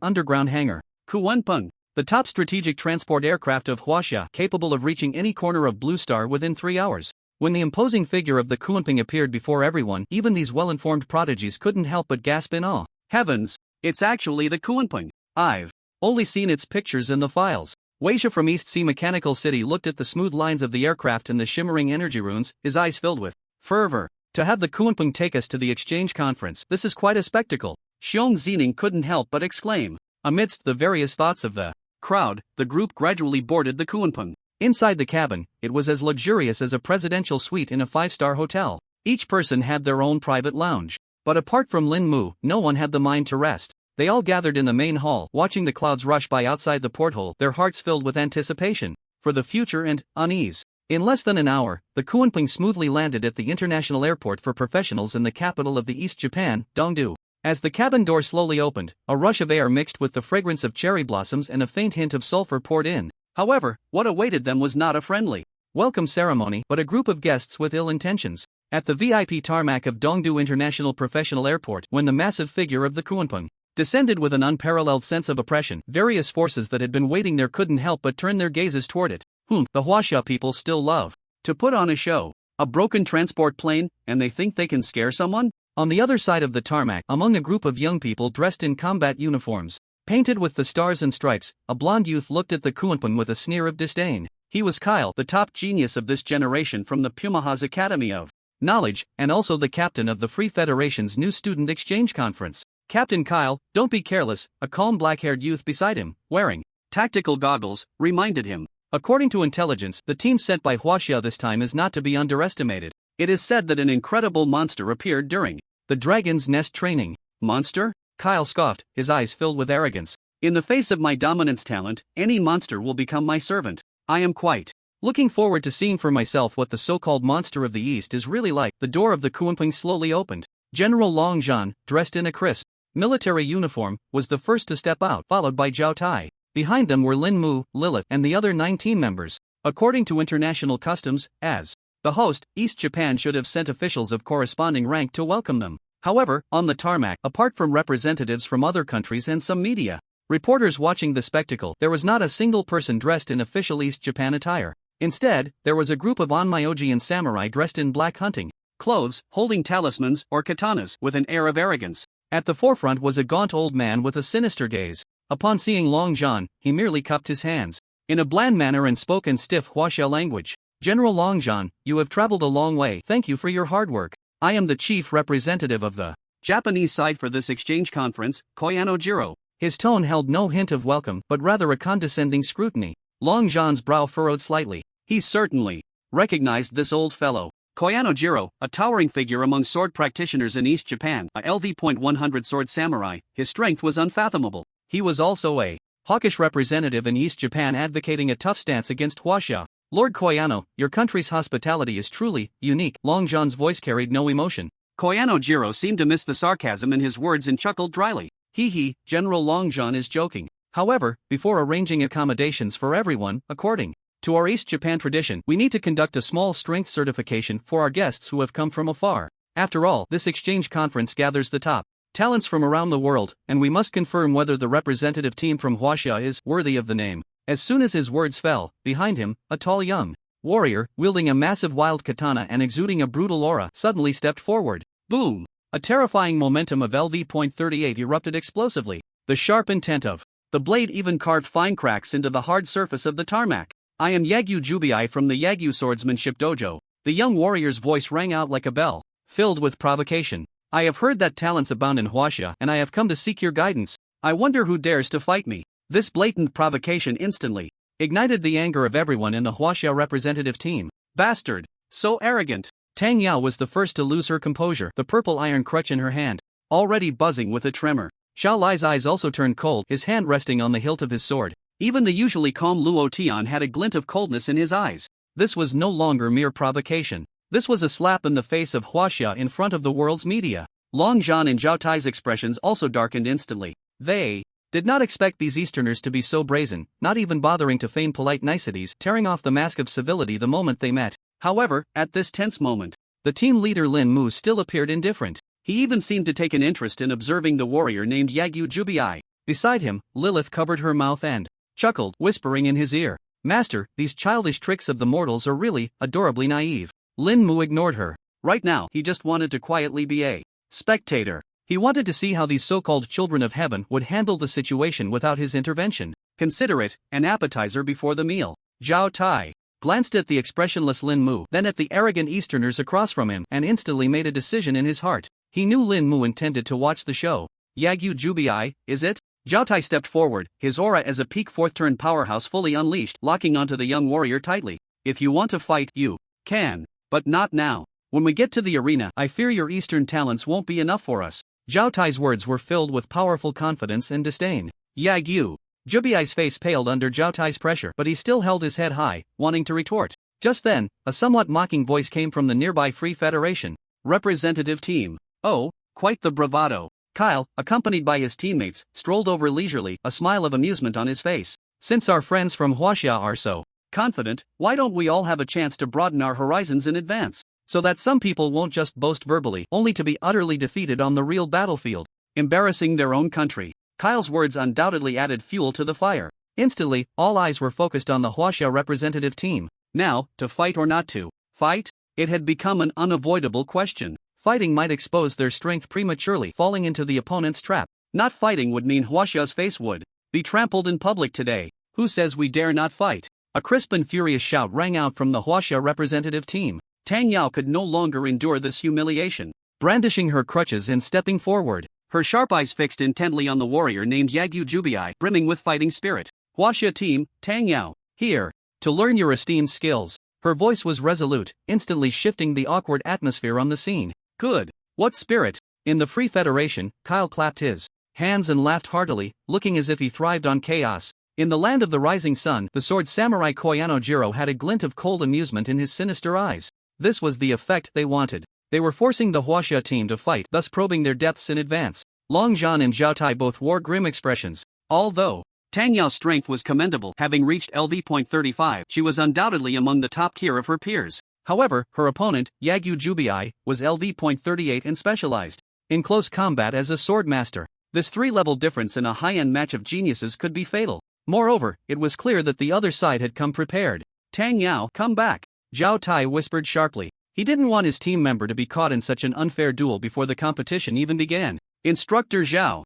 underground hangar. Kuanpeng, the top strategic transport aircraft of Huaxia, capable of reaching any corner of Blue Star within 3 hours. When the imposing figure of the Kuanpeng appeared before everyone, even these well-informed prodigies couldn't help but gasp in awe. "Heavens, it's actually the Kuanpeng. I've only seen its pictures in the files." Wei Zhi from East Sea Mechanical City looked at the smooth lines of the aircraft and the shimmering energy runes, his eyes filled with fervor. "To have the Kuanpeng take us to the exchange conference, this is quite a spectacle." Xiong Zining couldn't help but exclaim. Amidst the various thoughts of the crowd, the group gradually boarded the Kuanpeng. Inside the cabin, it was as luxurious as a presidential suite in a 5-star hotel. Each person had their own private lounge. But apart from Lin Mu, no one had the mind to rest. They all gathered in the main hall, watching the clouds rush by outside the porthole, their hearts filled with anticipation for the future and unease. In less than an hour, the Kunpeng smoothly landed at the international airport for professionals in the capital of the East Japan, Dongdu. As the cabin door slowly opened, a rush of air mixed with the fragrance of cherry blossoms and a faint hint of sulfur poured in. However, what awaited them was not a friendly welcome ceremony, but a group of guests with ill intentions. At the VIP tarmac of Dongdu International Professional Airport, when the massive figure of the Kunpeng descended with an unparalleled sense of oppression, various forces that had been waiting there couldn't help but turn their gazes toward it. The Huaxia people still love to put on a show. A broken transport plane, and they think they can scare someone? On the other side of the tarmac, among a group of young people dressed in combat uniforms, painted with the stars and stripes, a blonde youth looked at the Kunpeng with a sneer of disdain. He was Kyle, the top genius of this generation from the Pumahas Academy of Knowledge, and also the captain of the Free Federation's new student exchange conference. Captain Kyle, don't be careless, a calm black-haired youth beside him, wearing tactical goggles, reminded him. According to intelligence, the team sent by Huaxia this time is not to be underestimated. It is said that an incredible monster appeared during the Dragon's Nest training. Monster? Kyle scoffed, his eyes filled with arrogance. In the face of my dominance talent, any monster will become my servant. I am quite looking forward to seeing for myself what the so-called monster of the East is really like. The door of the Kunpeng slowly opened. General Long Zhan, dressed in a crisp military uniform, was the first to step out, followed by Zhao Tai. Behind them were Lin Mu, Lilith, and the other 9 team members. According to international customs, as the host, East Japan should have sent officials of corresponding rank to welcome them. However, on the tarmac, apart from representatives from other countries and some media reporters watching the spectacle, there was not a single person dressed in official East Japan attire. Instead, there was a group of Onmyoji and samurai dressed in black hunting clothes, holding talismans or katanas with an air of arrogance. At the forefront was a gaunt old man with a sinister gaze. Upon seeing Long Zhan, he merely cupped his hands in a bland manner and spoke in stiff Huaxia language. General Long Zhan, you have traveled a long way. Thank you for your hard work. I am the chief representative of the Japanese side for this exchange conference, Koyano Jiro. His tone held no hint of welcome, but rather a condescending scrutiny. Long Zhan's brow furrowed slightly. He certainly recognized this old fellow. Koyano Jiro, a towering figure among sword practitioners in East Japan, a LV.100 sword samurai, his strength was unfathomable. He was also a hawkish representative in East Japan advocating a tough stance against Huaxia. Lord Koyano, your country's hospitality is truly unique. Long Zhan's voice carried no emotion. Koyano Jiro seemed to miss the sarcasm in his words and chuckled dryly. He, General Long Zhan is joking. However, before arranging accommodations for everyone, according to our East Japan tradition, we need to conduct a small strength certification for our guests who have come from afar. After all, this exchange conference gathers the top talents from around the world, and we must confirm whether the representative team from Huaxia is worthy of the name. As soon as his words fell, behind him, a tall young warrior, wielding a massive wild katana and exuding a brutal aura, suddenly stepped forward. Boom! A terrifying momentum of LV.38 erupted explosively. The sharp intent of the blade even carved fine cracks into the hard surface of the tarmac. I am Yagyu Jubiai from the Yagyu Swordsmanship Dojo. The young warrior's voice rang out like a bell, filled with provocation. I have heard that talents abound in Huaxia, and I have come to seek your guidance. I wonder who dares to fight me. This blatant provocation instantly ignited the anger of everyone in the Huaxia representative team. Bastard! So arrogant! Tang Yao was the first to lose her composure, the purple iron crutch in her hand already buzzing with a tremor. Xiao Lai's eyes also turned cold, his hand resting on the hilt of his sword. Even the usually calm Luo Tian had a glint of coldness in his eyes. This was no longer mere provocation. This was a slap in the face of Huaxia in front of the world's media. Long Zhan and Zhao Tai's expressions also darkened instantly. They did not expect these Easterners to be so brazen, not even bothering to feign polite niceties, tearing off the mask of civility the moment they met. However, at this tense moment, the team leader Lin Mu still appeared indifferent. He even seemed to take an interest in observing the warrior named Yagyu Jubiai. Beside him, Lilith covered her mouth and chuckled, whispering in his ear, "Master, these childish tricks of the mortals are really adorably naive." Lin Mu ignored her. Right now, he just wanted to quietly be a spectator. He wanted to see how these so-called children of heaven would handle the situation without his intervention. Consider it an appetizer before the meal. Zhao Tai glanced at the expressionless Lin Mu, then at the arrogant Easterners across from him, and instantly made a decision in his heart. He knew Lin Mu intended to watch the show. Yagyu Jubiai, is it? Zhao Tai stepped forward, his aura as a peak fourth-turn powerhouse fully unleashed, locking onto the young warrior tightly. If you want to fight, you can, but not now. When we get to the arena, I fear your Eastern talents won't be enough for us. Zhao Tai's words were filled with powerful confidence and disdain. Yagyu Jubiai's face paled under Zhao Tai's pressure, but he still held his head high, wanting to retort. Just then, a somewhat mocking voice came from the nearby Free Federation. Representative team. Oh, quite the bravado. Kyle, accompanied by his teammates, strolled over leisurely, a smile of amusement on his face. Since our friends from Huaxia are so confident, why don't we all have a chance to broaden our horizons in advance? So that some people won't just boast verbally, only to be utterly defeated on the real battlefield, embarrassing their own country. Kyle's words undoubtedly added fuel to the fire. Instantly, all eyes were focused on the Huaxia representative team. Now, to fight or not to fight? It had become an unavoidable question. Fighting might expose their strength prematurely, falling into the opponent's trap. Not fighting would mean Huaxia's face would be trampled in public today. Who says we dare not fight? A crisp and furious shout rang out from the Huaxia representative team. Tang Yao could no longer endure this humiliation. Brandishing her crutches and stepping forward, her sharp eyes fixed intently on the warrior named Yagyu Jubai, brimming with fighting spirit. Huaxia team, Tang Yao, here to learn your esteemed skills. Her voice was resolute, instantly shifting the awkward atmosphere on the scene. Good. What spirit? In the Free Federation, Kyle clapped his hands and laughed heartily, looking as if he thrived on chaos. In the land of the rising sun, the sword samurai Koyano Jiro had a glint of cold amusement in his sinister eyes. This was the effect they wanted. They were forcing the Huaxia team to fight, thus probing their depths in advance. Long Zhan and Zhao Tai both wore grim expressions. Although Tang Yao's strength was commendable, having reached LV.35, she was undoubtedly among the top tier of her peers. However, her opponent, Yagyu Jubai, was LV.38 and specialized in close combat as a sword master. This three-level difference in a high-end match of geniuses could be fatal. Moreover, it was clear that the other side had come prepared. Tang Yao, come back. Zhao Tai whispered sharply. He didn't want his team member to be caught in such an unfair duel before the competition even began. Instructor Zhao,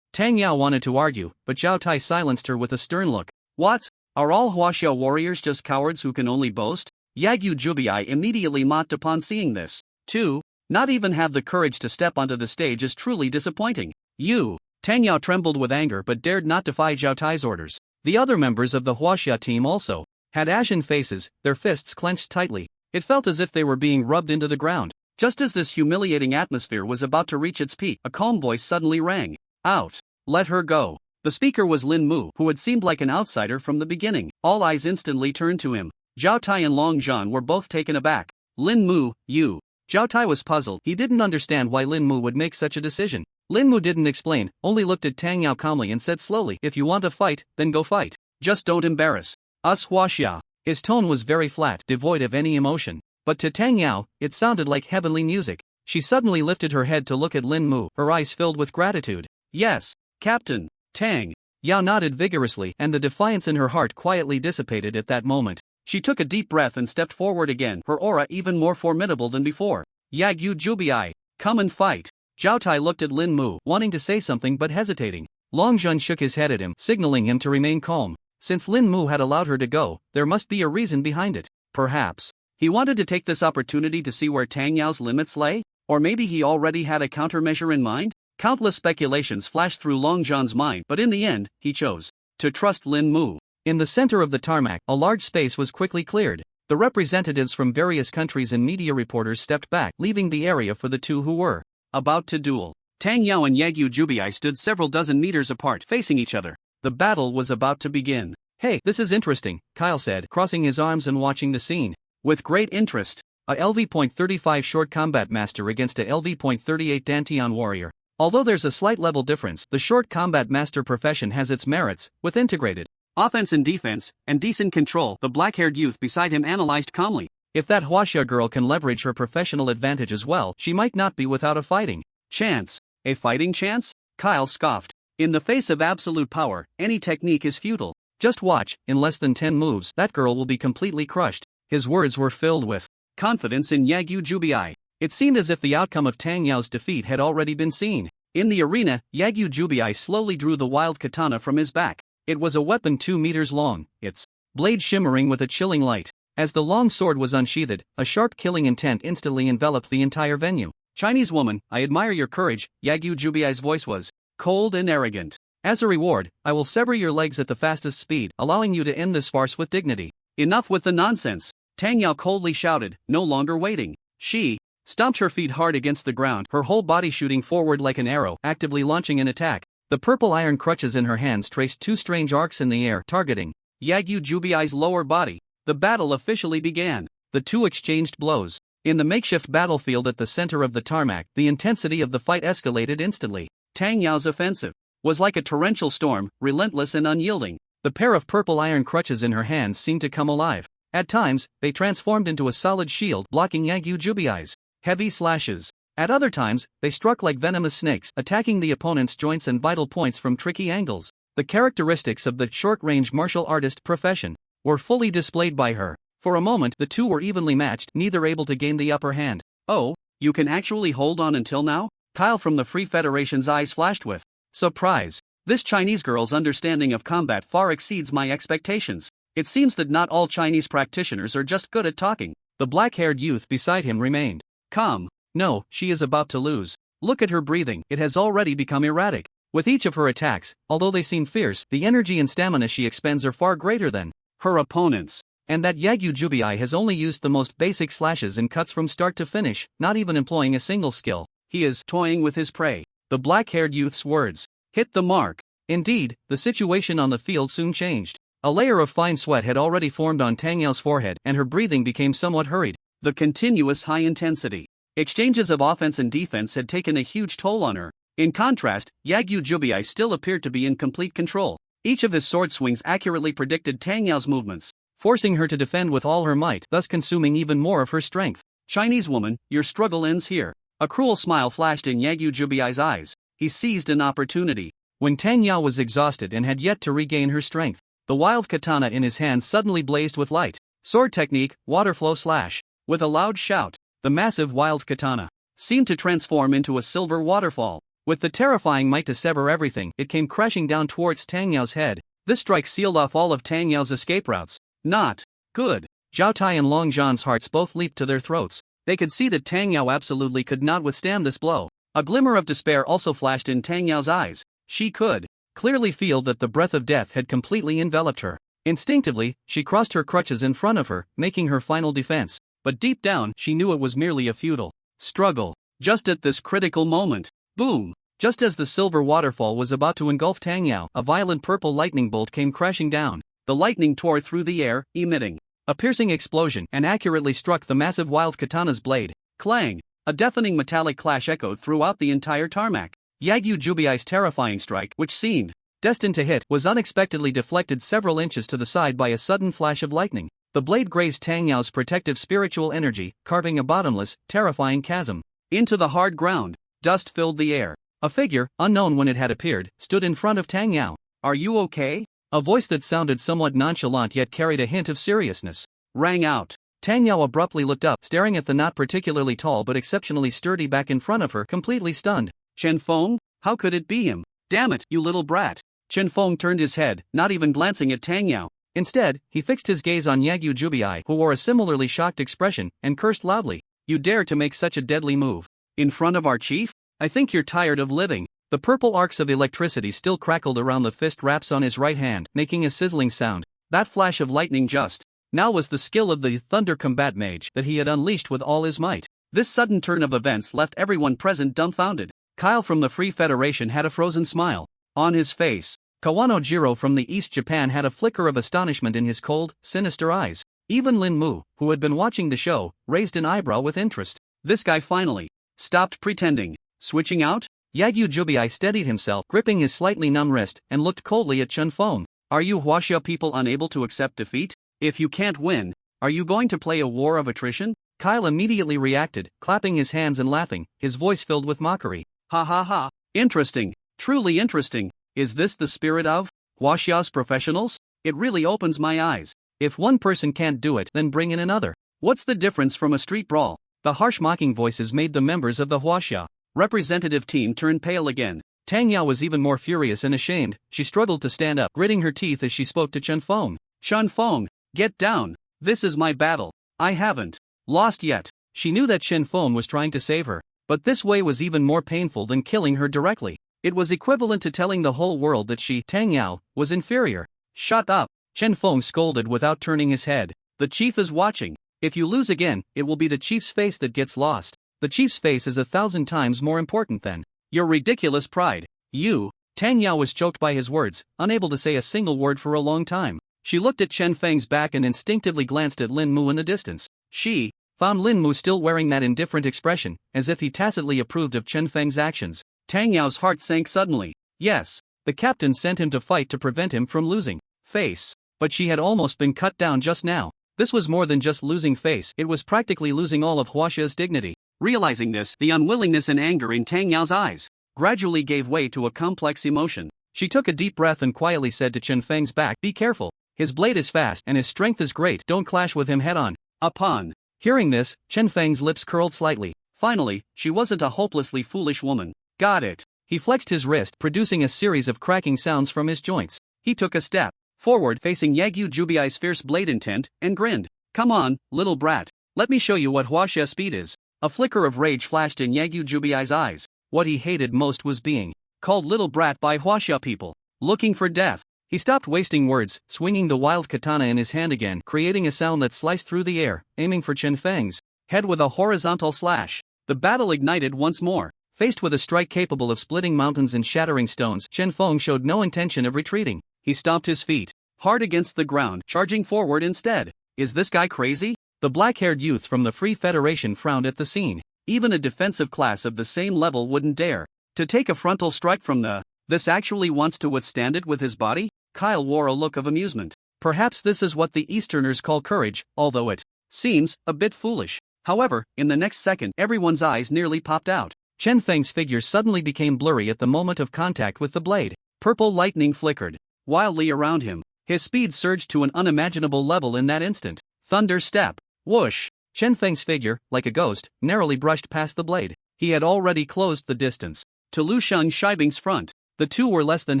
Tang Yao wanted to argue, but Zhao Tai silenced her with a stern look. What? Are all Huaxia warriors just cowards who can only boast? Yagyu Jubai immediately mocked upon seeing this. 2. Not even have the courage to step onto the stage is truly disappointing. You. Tang Yao trembled with anger but dared not defy Zhao Tai's orders. The other members of the Huaxia team also had ashen faces, their fists clenched tightly. It felt as if they were being rubbed into the ground. Just as this humiliating atmosphere was about to reach its peak, a calm voice suddenly rang out. Let her go. The speaker was Lin Mu, who had seemed like an outsider from the beginning. All eyes instantly turned to him. Zhao Tai and Long Zhan were both taken aback. Lin Mu, you. Zhao Tai was puzzled. He didn't understand why Lin Mu would make such a decision. Lin Mu didn't explain, only looked at Tang Yao calmly and said slowly, if you want to fight, then go fight. Just don't embarrass us Huaxia. His tone was very flat, devoid of any emotion. But to Tang Yao, it sounded like heavenly music. She suddenly lifted her head to look at Lin Mu, her eyes filled with gratitude. Yes, Captain. Tang Yao nodded vigorously, and the defiance in her heart quietly dissipated at that moment. She took a deep breath and stepped forward again, her aura even more formidable than before. Yagyu Jubai, come and fight. Zhao Tai looked at Lin Mu, wanting to say something but hesitating. Long Zhan shook his head at him, signaling him to remain calm. Since Lin Mu had allowed her to go, there must be a reason behind it. Perhaps he wanted to take this opportunity to see where Tang Yao's limits lay? Or maybe he already had a countermeasure in mind? Countless speculations flashed through Long Zhan's mind, but in the end, he chose to trust Lin Mu. In the center of the tarmac, a large space was quickly cleared. The representatives from various countries and media reporters stepped back, leaving the area for the two who were about to duel. Tang Yao and Yagyu Jubai stood several dozen meters apart, facing each other. The battle was about to begin. Hey, this is interesting, Kyle said, crossing his arms and watching the scene. With great interest. A LV.35 short combat master against a LV.38 Dantian warrior. Although there's a slight level difference, the short combat master profession has its merits, with integrated offense and defense, and decent control, the black-haired youth beside him analyzed calmly. If that Huaxia girl can leverage her professional advantage as well, she might not be without a fighting chance. A fighting chance? Kyle scoffed. In the face of absolute power, any technique is futile. Just watch, in less than 10 moves, that girl will be completely crushed. His words were filled with confidence in Yagyu Jubai. It seemed as if the outcome of Tang Yao's defeat had already been seen. In the arena, Yagyu Jubai slowly drew the wild katana from his back. It was a weapon 2 meters long, its blade shimmering with a chilling light. As the long sword was unsheathed, a sharp killing intent instantly enveloped the entire venue. Chinese woman, I admire your courage, Yagyu Jubai's voice was cold and arrogant. As a reward, I will sever your legs at the fastest speed, allowing you to end this farce with dignity. Enough with the nonsense. Tang Yao coldly shouted, no longer waiting. She stomped her feet hard against the ground, her whole body shooting forward like an arrow, actively launching an attack. The purple iron crutches in her hands traced 2 strange arcs in the air, targeting Yagyu Jubai's lower body. the battle officially began. The two exchanged blows. In the makeshift battlefield at the center of the tarmac, the intensity of the fight escalated instantly. Tang Yao's offensive was like a torrential storm, relentless and unyielding. The pair of purple iron crutches in her hands seemed to come alive. At times, they transformed into a solid shield blocking Yagyu Jubiai's heavy slashes. At other times, they struck like venomous snakes, attacking the opponent's joints and vital points from tricky angles. The characteristics of the short-range martial artist profession were fully displayed by her. For a moment, the two were evenly matched, neither able to gain the upper hand. Oh, you can actually hold on until now? Kyle from the Free Federation's eyes flashed with surprise. This Chinese girl's understanding of combat far exceeds my expectations. It seems that not all Chinese practitioners are just good at talking. The black-haired youth beside him remained calm. No, she is about to lose. Look at her breathing, it has already become erratic. With each of her attacks, although they seem fierce, the energy and stamina she expends are far greater than her opponents. And that Yagyu Jubiai has only used the most basic slashes and cuts from start to finish, not even employing a single skill. He is toying with his prey. The black-haired youth's words hit the mark. Indeed, the situation on the field soon changed. A layer of fine sweat had already formed on Tang Yao's forehead, and her breathing became somewhat hurried. The continuous high-intensity exchanges of offense and defense had taken a huge toll on her. In contrast, Yagyu Jubiai still appeared to be in complete control. Each of his sword swings accurately predicted Tang Yao's movements, forcing her to defend with all her might, thus consuming even more of her strength. Chinese woman, your struggle ends here. A cruel smile flashed in Yagyu Jubiai's eyes. He seized an opportunity. When Tang Yao was exhausted and had yet to regain her strength, the wild katana in his hand suddenly blazed with light. Sword technique, water flow slash. With a loud shout, the massive wild katana seemed to transform into a silver waterfall. With the terrifying might to sever everything, it came crashing down towards Tang Yao's head. This strike sealed off all of Tang Yao's escape routes. Not good. Zhao Tai and Long Zhan's hearts both leaped to their throats. They could see that Tang Yao absolutely could not withstand this blow. A glimmer of despair also flashed in Tang Yao's eyes. She could clearly feel that the breath of death had completely enveloped her. Instinctively, she crossed her crutches in front of her, making her final defense. But deep down, she knew it was merely a futile struggle. Just at this critical moment, boom! Just as the silver waterfall was about to engulf Tang Yao, a violent purple lightning bolt came crashing down. The lightning tore through the air, emitting a piercing explosion, and accurately struck the massive wild katana's blade. Clang! A deafening metallic clash echoed throughout the entire tarmac. Yagyu Jubiai's terrifying strike, which seemed destined to hit, was unexpectedly deflected several inches to the side by a sudden flash of lightning. The blade grazed Tang Yao's protective spiritual energy, carving a bottomless, terrifying chasm into the hard ground. Dust filled the air. A figure, unknown when it had appeared, stood in front of Tang Yao. Are you okay? A voice that sounded somewhat nonchalant yet carried a hint of seriousness rang out. Tang Yao abruptly looked up, staring at the not particularly tall but exceptionally sturdy back in front of her, completely stunned. Chen Feng? How could it be him? Damn it, you little brat. Chen Feng turned his head, not even glancing at Tang Yao. Instead, he fixed his gaze on Yagyu Jubiai, who wore a similarly shocked expression, and cursed loudly. You dare to make such a deadly move in front of our chief? I think you're tired of living. The purple arcs of electricity still crackled around the fist wraps on his right hand, making a sizzling sound. That flash of lightning just now was the skill of the Thunder Combat Mage that he had unleashed with all his might. This sudden turn of events left everyone present dumbfounded. Kyle from the Free Federation had a frozen smile on his face. Kawano Jiro from the East Japan had a flicker of astonishment in his cold, sinister eyes. Even Lin Mu, who had been watching the show, raised an eyebrow with interest. This guy finally stopped pretending. Switching out? Yagyu Jubiai steadied himself, gripping his slightly numb wrist, and looked coldly at Chen Feng. Are you Huaxia people unable to accept defeat? If you can't win, are you going to play a war of attrition? Kyle immediately reacted, clapping his hands and laughing, his voice filled with mockery. Ha ha ha. Interesting. Truly interesting. Is this the spirit of Huaxia's professionals? It really opens my eyes. If one person can't do it, then bring in another. What's the difference from a street brawl? The harsh mocking voices made the members of the Huaxia representative team turn pale again. Tang Yao was even more furious and ashamed. She struggled to stand up, gritting her teeth as she spoke to Chen Feng. Chen Feng, get down. This is my battle. I haven't lost yet. She knew that Chen Feng was trying to save her, but this way was even more painful than killing her directly. It was equivalent to telling the whole world that she, Tang Yao, was inferior. Shut up. Chen Feng scolded without turning his head. The chief is watching. If you lose again, it will be the chief's face that gets lost. The chief's face is 1,000 times more important than your ridiculous pride. You. Tang Yao was choked by his words, unable to say a single word for a long time. She looked at Chen Feng's back and instinctively glanced at Lin Mu in the distance. She found Lin Mu still wearing that indifferent expression, as if he tacitly approved of Chen Feng's actions. Tang Yao's heart sank suddenly. Yes, the captain sent him to fight to prevent him from losing face. But she had almost been cut down just now. This was more than just losing face, it was practically losing all of Huaxia's dignity. Realizing this, the unwillingness and anger in Tang Yao's eyes gradually gave way to a complex emotion. She took a deep breath and quietly said to Chen Feng's back, "Be careful. His blade is fast and his strength is great. Don't clash with him head-on." Upon hearing this, Chen Feng's lips curled slightly. Finally, she wasn't a hopelessly foolish woman. Got it. He flexed his wrist, producing a series of cracking sounds from his joints. He took a step forward facing Yagyu Jubiai's fierce blade intent, and grinned. "Come on, little brat. Let me show you what Huaxia speed is." A flicker of rage flashed in Yagyu Jubiai's eyes. What he hated most was being called little brat by Huaxia people. Looking for death. He stopped wasting words, swinging the wild katana in his hand again, creating a sound that sliced through the air, aiming for Chen Feng's head with a horizontal slash. The battle ignited once more. Faced with a strike capable of splitting mountains and shattering stones, Chen Feng showed no intention of retreating. He stomped his feet hard against the ground, charging forward instead. Is this guy crazy? The black-haired youth from the Free Federation frowned at the scene. Even a defensive class of the same level wouldn't dare to take a frontal strike from the... This actually wants to withstand it with his body? Kyle wore a look of amusement. Perhaps this is what the Easterners call courage, although it seems a bit foolish. However, in the next second, everyone's eyes nearly popped out. Chen Feng's figure suddenly became blurry at the moment of contact with the blade. Purple lightning flickered wildly around him. His speed surged to an unimaginable level in that instant. Thunder step. Whoosh! Chen Feng's figure, like a ghost, narrowly brushed past the blade. He had already closed the distance to Lu Sheng Shibing's front. The two were less than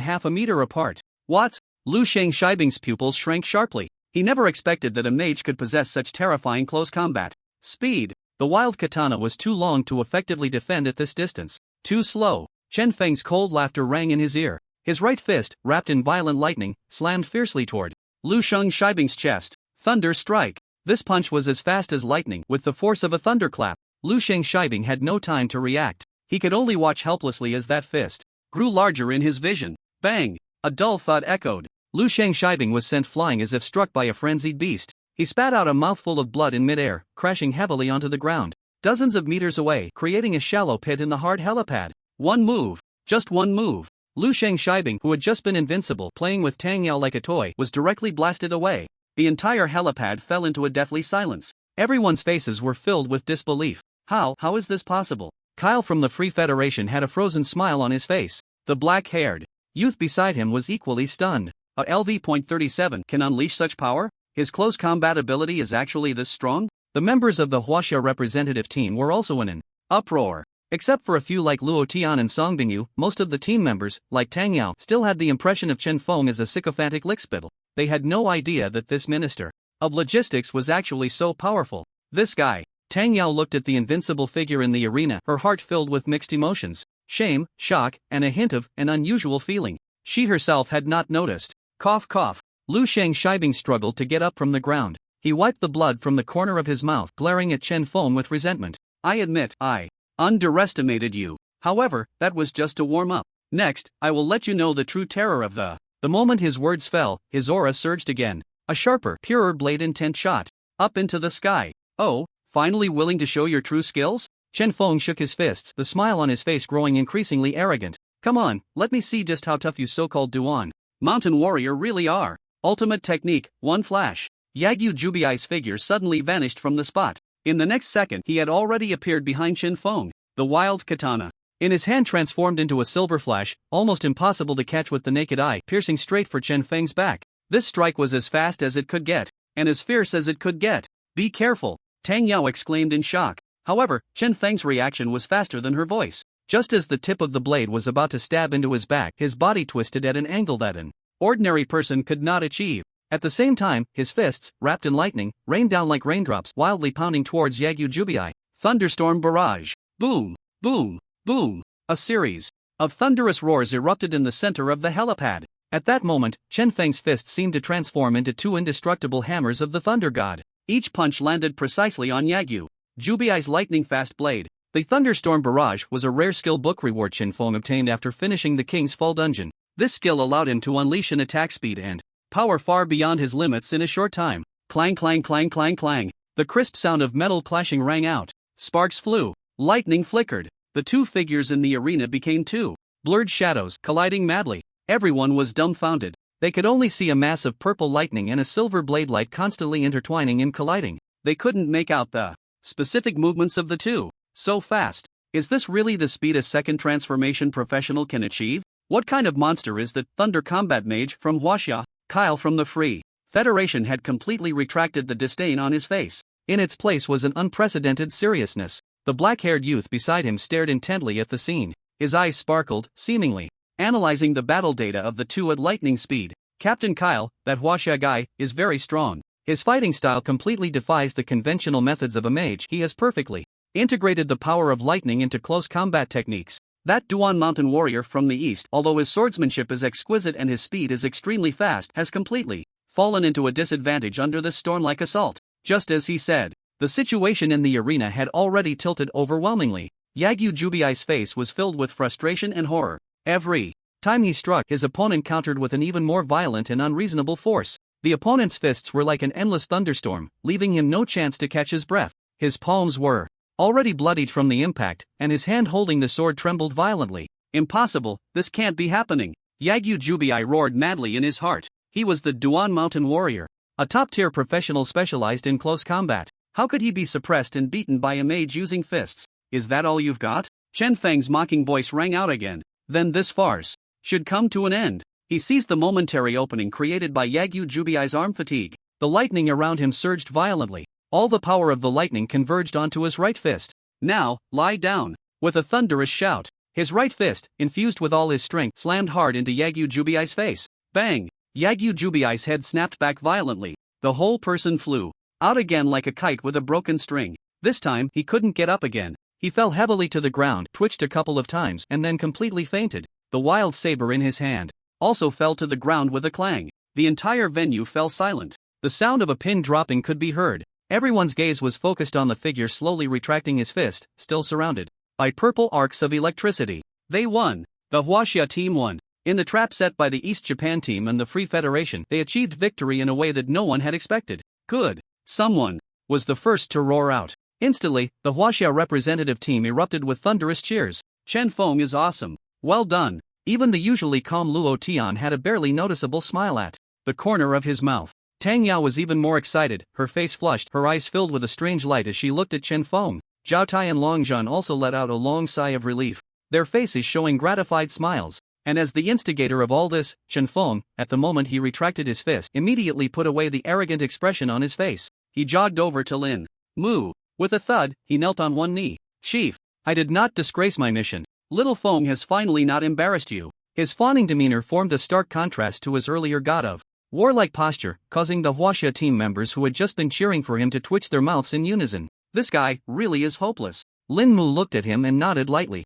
half a meter apart. What? Lu Sheng Shibing's pupils shrank sharply. He never expected that a mage could possess such terrifying close combat speed. The wild katana was too long to effectively defend at this distance. Too slow. Chen Feng's cold laughter rang in his ear. His right fist, wrapped in violent lightning, slammed fiercely toward Lu Sheng Shibing's chest. Thunder strike. This punch was as fast as lightning, with the force of a thunderclap. Lu Sheng Shibing had no time to react. He could only watch helplessly as that fist grew larger in his vision. Bang! A dull thud echoed. Lu Sheng Shibing was sent flying as if struck by a frenzied beast. He spat out a mouthful of blood in midair, crashing heavily onto the ground. Dozens of meters away, creating a shallow pit in the hard helipad. One move. Just one move. Lu Sheng Shibing, who had just been invincible, playing with Tang Yao like a toy, was directly blasted away. The entire helipad fell into a deathly silence. Everyone's faces were filled with disbelief. How is this possible? Kyle from the Free Federation had a frozen smile on his face. The black-haired youth beside him was equally stunned. A LV.37 can unleash such power? His close combat ability is actually this strong? The members of the Huaxia representative team were also in an uproar. Except for a few like Luo Tian and Song Bingyu, most of the team members, like Tang Yao, still had the impression of Chen Feng as a sycophantic lickspittle. They had no idea that this minister of logistics was actually so powerful. This guy. Tang Yao looked at the invincible figure in the arena, her heart filled with mixed emotions. Shame, shock, and a hint of an unusual feeling. She herself had not noticed. Cough cough. Lu Sheng Shibing struggled to get up from the ground. He wiped the blood from the corner of his mouth, glaring at Chen Feng with resentment. I admit, I underestimated you. However, that was just to warm up. Next, I will let you know the true terror of the... The moment his words fell, his aura surged again. A sharper, purer blade intent shot up into the sky. Oh, finally willing to show your true skills? Chen Feng shook his fists, the smile on his face growing increasingly arrogant. Come on, let me see just how tough you so-called Duan Mountain Warrior really are. Ultimate technique, one flash. Yagyu Jubiai's figure suddenly vanished from the spot. In the next second, he had already appeared behind Chen Feng. The wild katana in his hand transformed into a silver flash, almost impossible to catch with the naked eye, piercing straight for Chen Feng's back. This strike was as fast as it could get, and as fierce as it could get. Be careful, Tang Yao exclaimed in shock. However, Chen Feng's reaction was faster than her voice. Just as the tip of the blade was about to stab into his back, his body twisted at an angle that an ordinary person could not achieve. At the same time, his fists, wrapped in lightning, rained down like raindrops, wildly pounding towards Yagyu Jubiai. Thunderstorm barrage. Boom, boom, boom. A series of thunderous roars erupted in the center of the helipad. At that moment, Chen Feng's fists seemed to transform into two indestructible hammers of the thunder god. Each punch landed precisely on Yagyu Jubiai's lightning-fast blade. The thunderstorm barrage was a rare skill book reward Chen Feng obtained after finishing the King's Fall dungeon. This skill allowed him to unleash an attack speed and Power far beyond his limits in a short time. Clang clang clang clang clang. The crisp sound of metal clashing rang out. Sparks flew. Lightning flickered. The two figures in the arena became two blurred shadows, colliding madly. Everyone was dumbfounded. They could only see a mass of purple lightning and a silver blade light constantly intertwining and colliding. They couldn't make out the specific movements of the two. So fast. Is this really the speed a second transformation professional can achieve? What kind of monster is the Thunder Combat Mage from Huaxia? Kyle from the Free Federation had completely retracted the disdain on his face. In its place was an unprecedented seriousness. The black-haired youth beside him stared intently at the scene. His eyes sparkled, seemingly analyzing the battle data of the two at lightning speed. Captain Kyle, that Huaxia guy, is very strong. His fighting style completely defies the conventional methods of a mage. He has perfectly integrated the power of lightning into close combat techniques. That Duan mountain warrior from the east, although his swordsmanship is exquisite and his speed is extremely fast, has completely fallen into a disadvantage under this storm-like assault. Just as he said, the situation in the arena had already tilted overwhelmingly. Yagyu Jubiai's face was filled with frustration and horror. Every time he struck, his opponent countered with an even more violent and unreasonable force. The opponent's fists were like an endless thunderstorm, leaving him no chance to catch his breath. His palms were already bloodied from the impact, and his hand holding the sword trembled violently. Impossible, this can't be happening. Yagyu Jubiai roared madly in his heart. He was the Duan Mountain Warrior, a top-tier professional specialized in close combat. How could he be suppressed and beaten by a mage using fists? Is that all you've got? Chen Feng's mocking voice rang out again. Then this farce should come to an end. He seized the momentary opening created by Yagyu Jubiai's arm fatigue. The lightning around him surged violently. All the power of the lightning converged onto his right fist. Now, lie down. With a thunderous shout, his right fist, infused with all his strength, slammed hard into Yagyu Jubiai's face. Bang! Yagyu Jubiai's head snapped back violently. The whole person flew out again like a kite with a broken string. This time, he couldn't get up again. He fell heavily to the ground, twitched a couple of times, and then completely fainted. The wild saber in his hand also fell to the ground with a clang. The entire venue fell silent. The sound of a pin dropping could be heard. Everyone's gaze was focused on the figure slowly retracting his fist, still surrounded by purple arcs of electricity. They won. The Huaxia team won. In the trap set by the East Japan team and the Free Federation, they achieved victory in a way that no one had expected. Good. Someone was the first to roar out. Instantly, the Huaxia representative team erupted with thunderous cheers. Chen Feng is awesome. Well done. Even the usually calm Luo Tian had a barely noticeable smile at the corner of his mouth. Tang Yao was even more excited, her face flushed, her eyes filled with a strange light as she looked at Chen Feng. Zhao Tai and Long Zhan also let out a long sigh of relief, their faces showing gratified smiles. And as the instigator of all this, Chen Feng, at the moment he retracted his fist, immediately put away the arrogant expression on his face. He jogged over to Lin Mu. With a thud, he knelt on one knee. Chief, I did not disgrace my mission. Little Feng has finally not embarrassed you. His fawning demeanor formed a stark contrast to his earlier god of warlike posture, causing the Huaxia team members who had just been cheering for him to twitch their mouths in unison. This guy really is hopeless. Lin Mu looked at him and nodded lightly.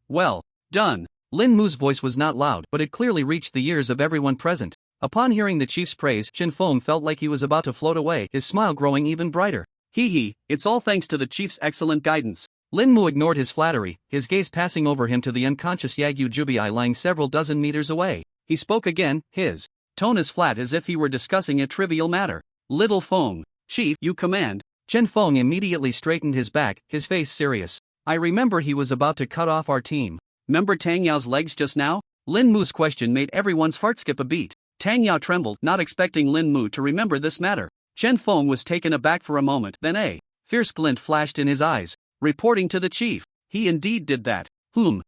Well done. Lin Mu's voice was not loud, but it clearly reached the ears of everyone present. Upon hearing the chief's praise, Chen Feng felt like he was about to float away, his smile growing even brighter. It's all thanks to the chief's excellent guidance. Lin Mu ignored his flattery, his gaze passing over him to the unconscious Yagyu Jubiai lying several dozen meters away. He spoke again, his tone as flat as if he were discussing a trivial matter. Little Feng, Chief, you command. Chen Feng immediately straightened his back, his face serious. I remember he was about to cut off our team. Remember Tang Yao's legs just now? Lin Mu's question made everyone's heart skip a beat. Tang Yao trembled, not expecting Lin Mu to remember this matter. Chen Feng was taken aback for a moment, then a fierce glint flashed in his eyes. Reporting to the chief, he indeed did that. Lin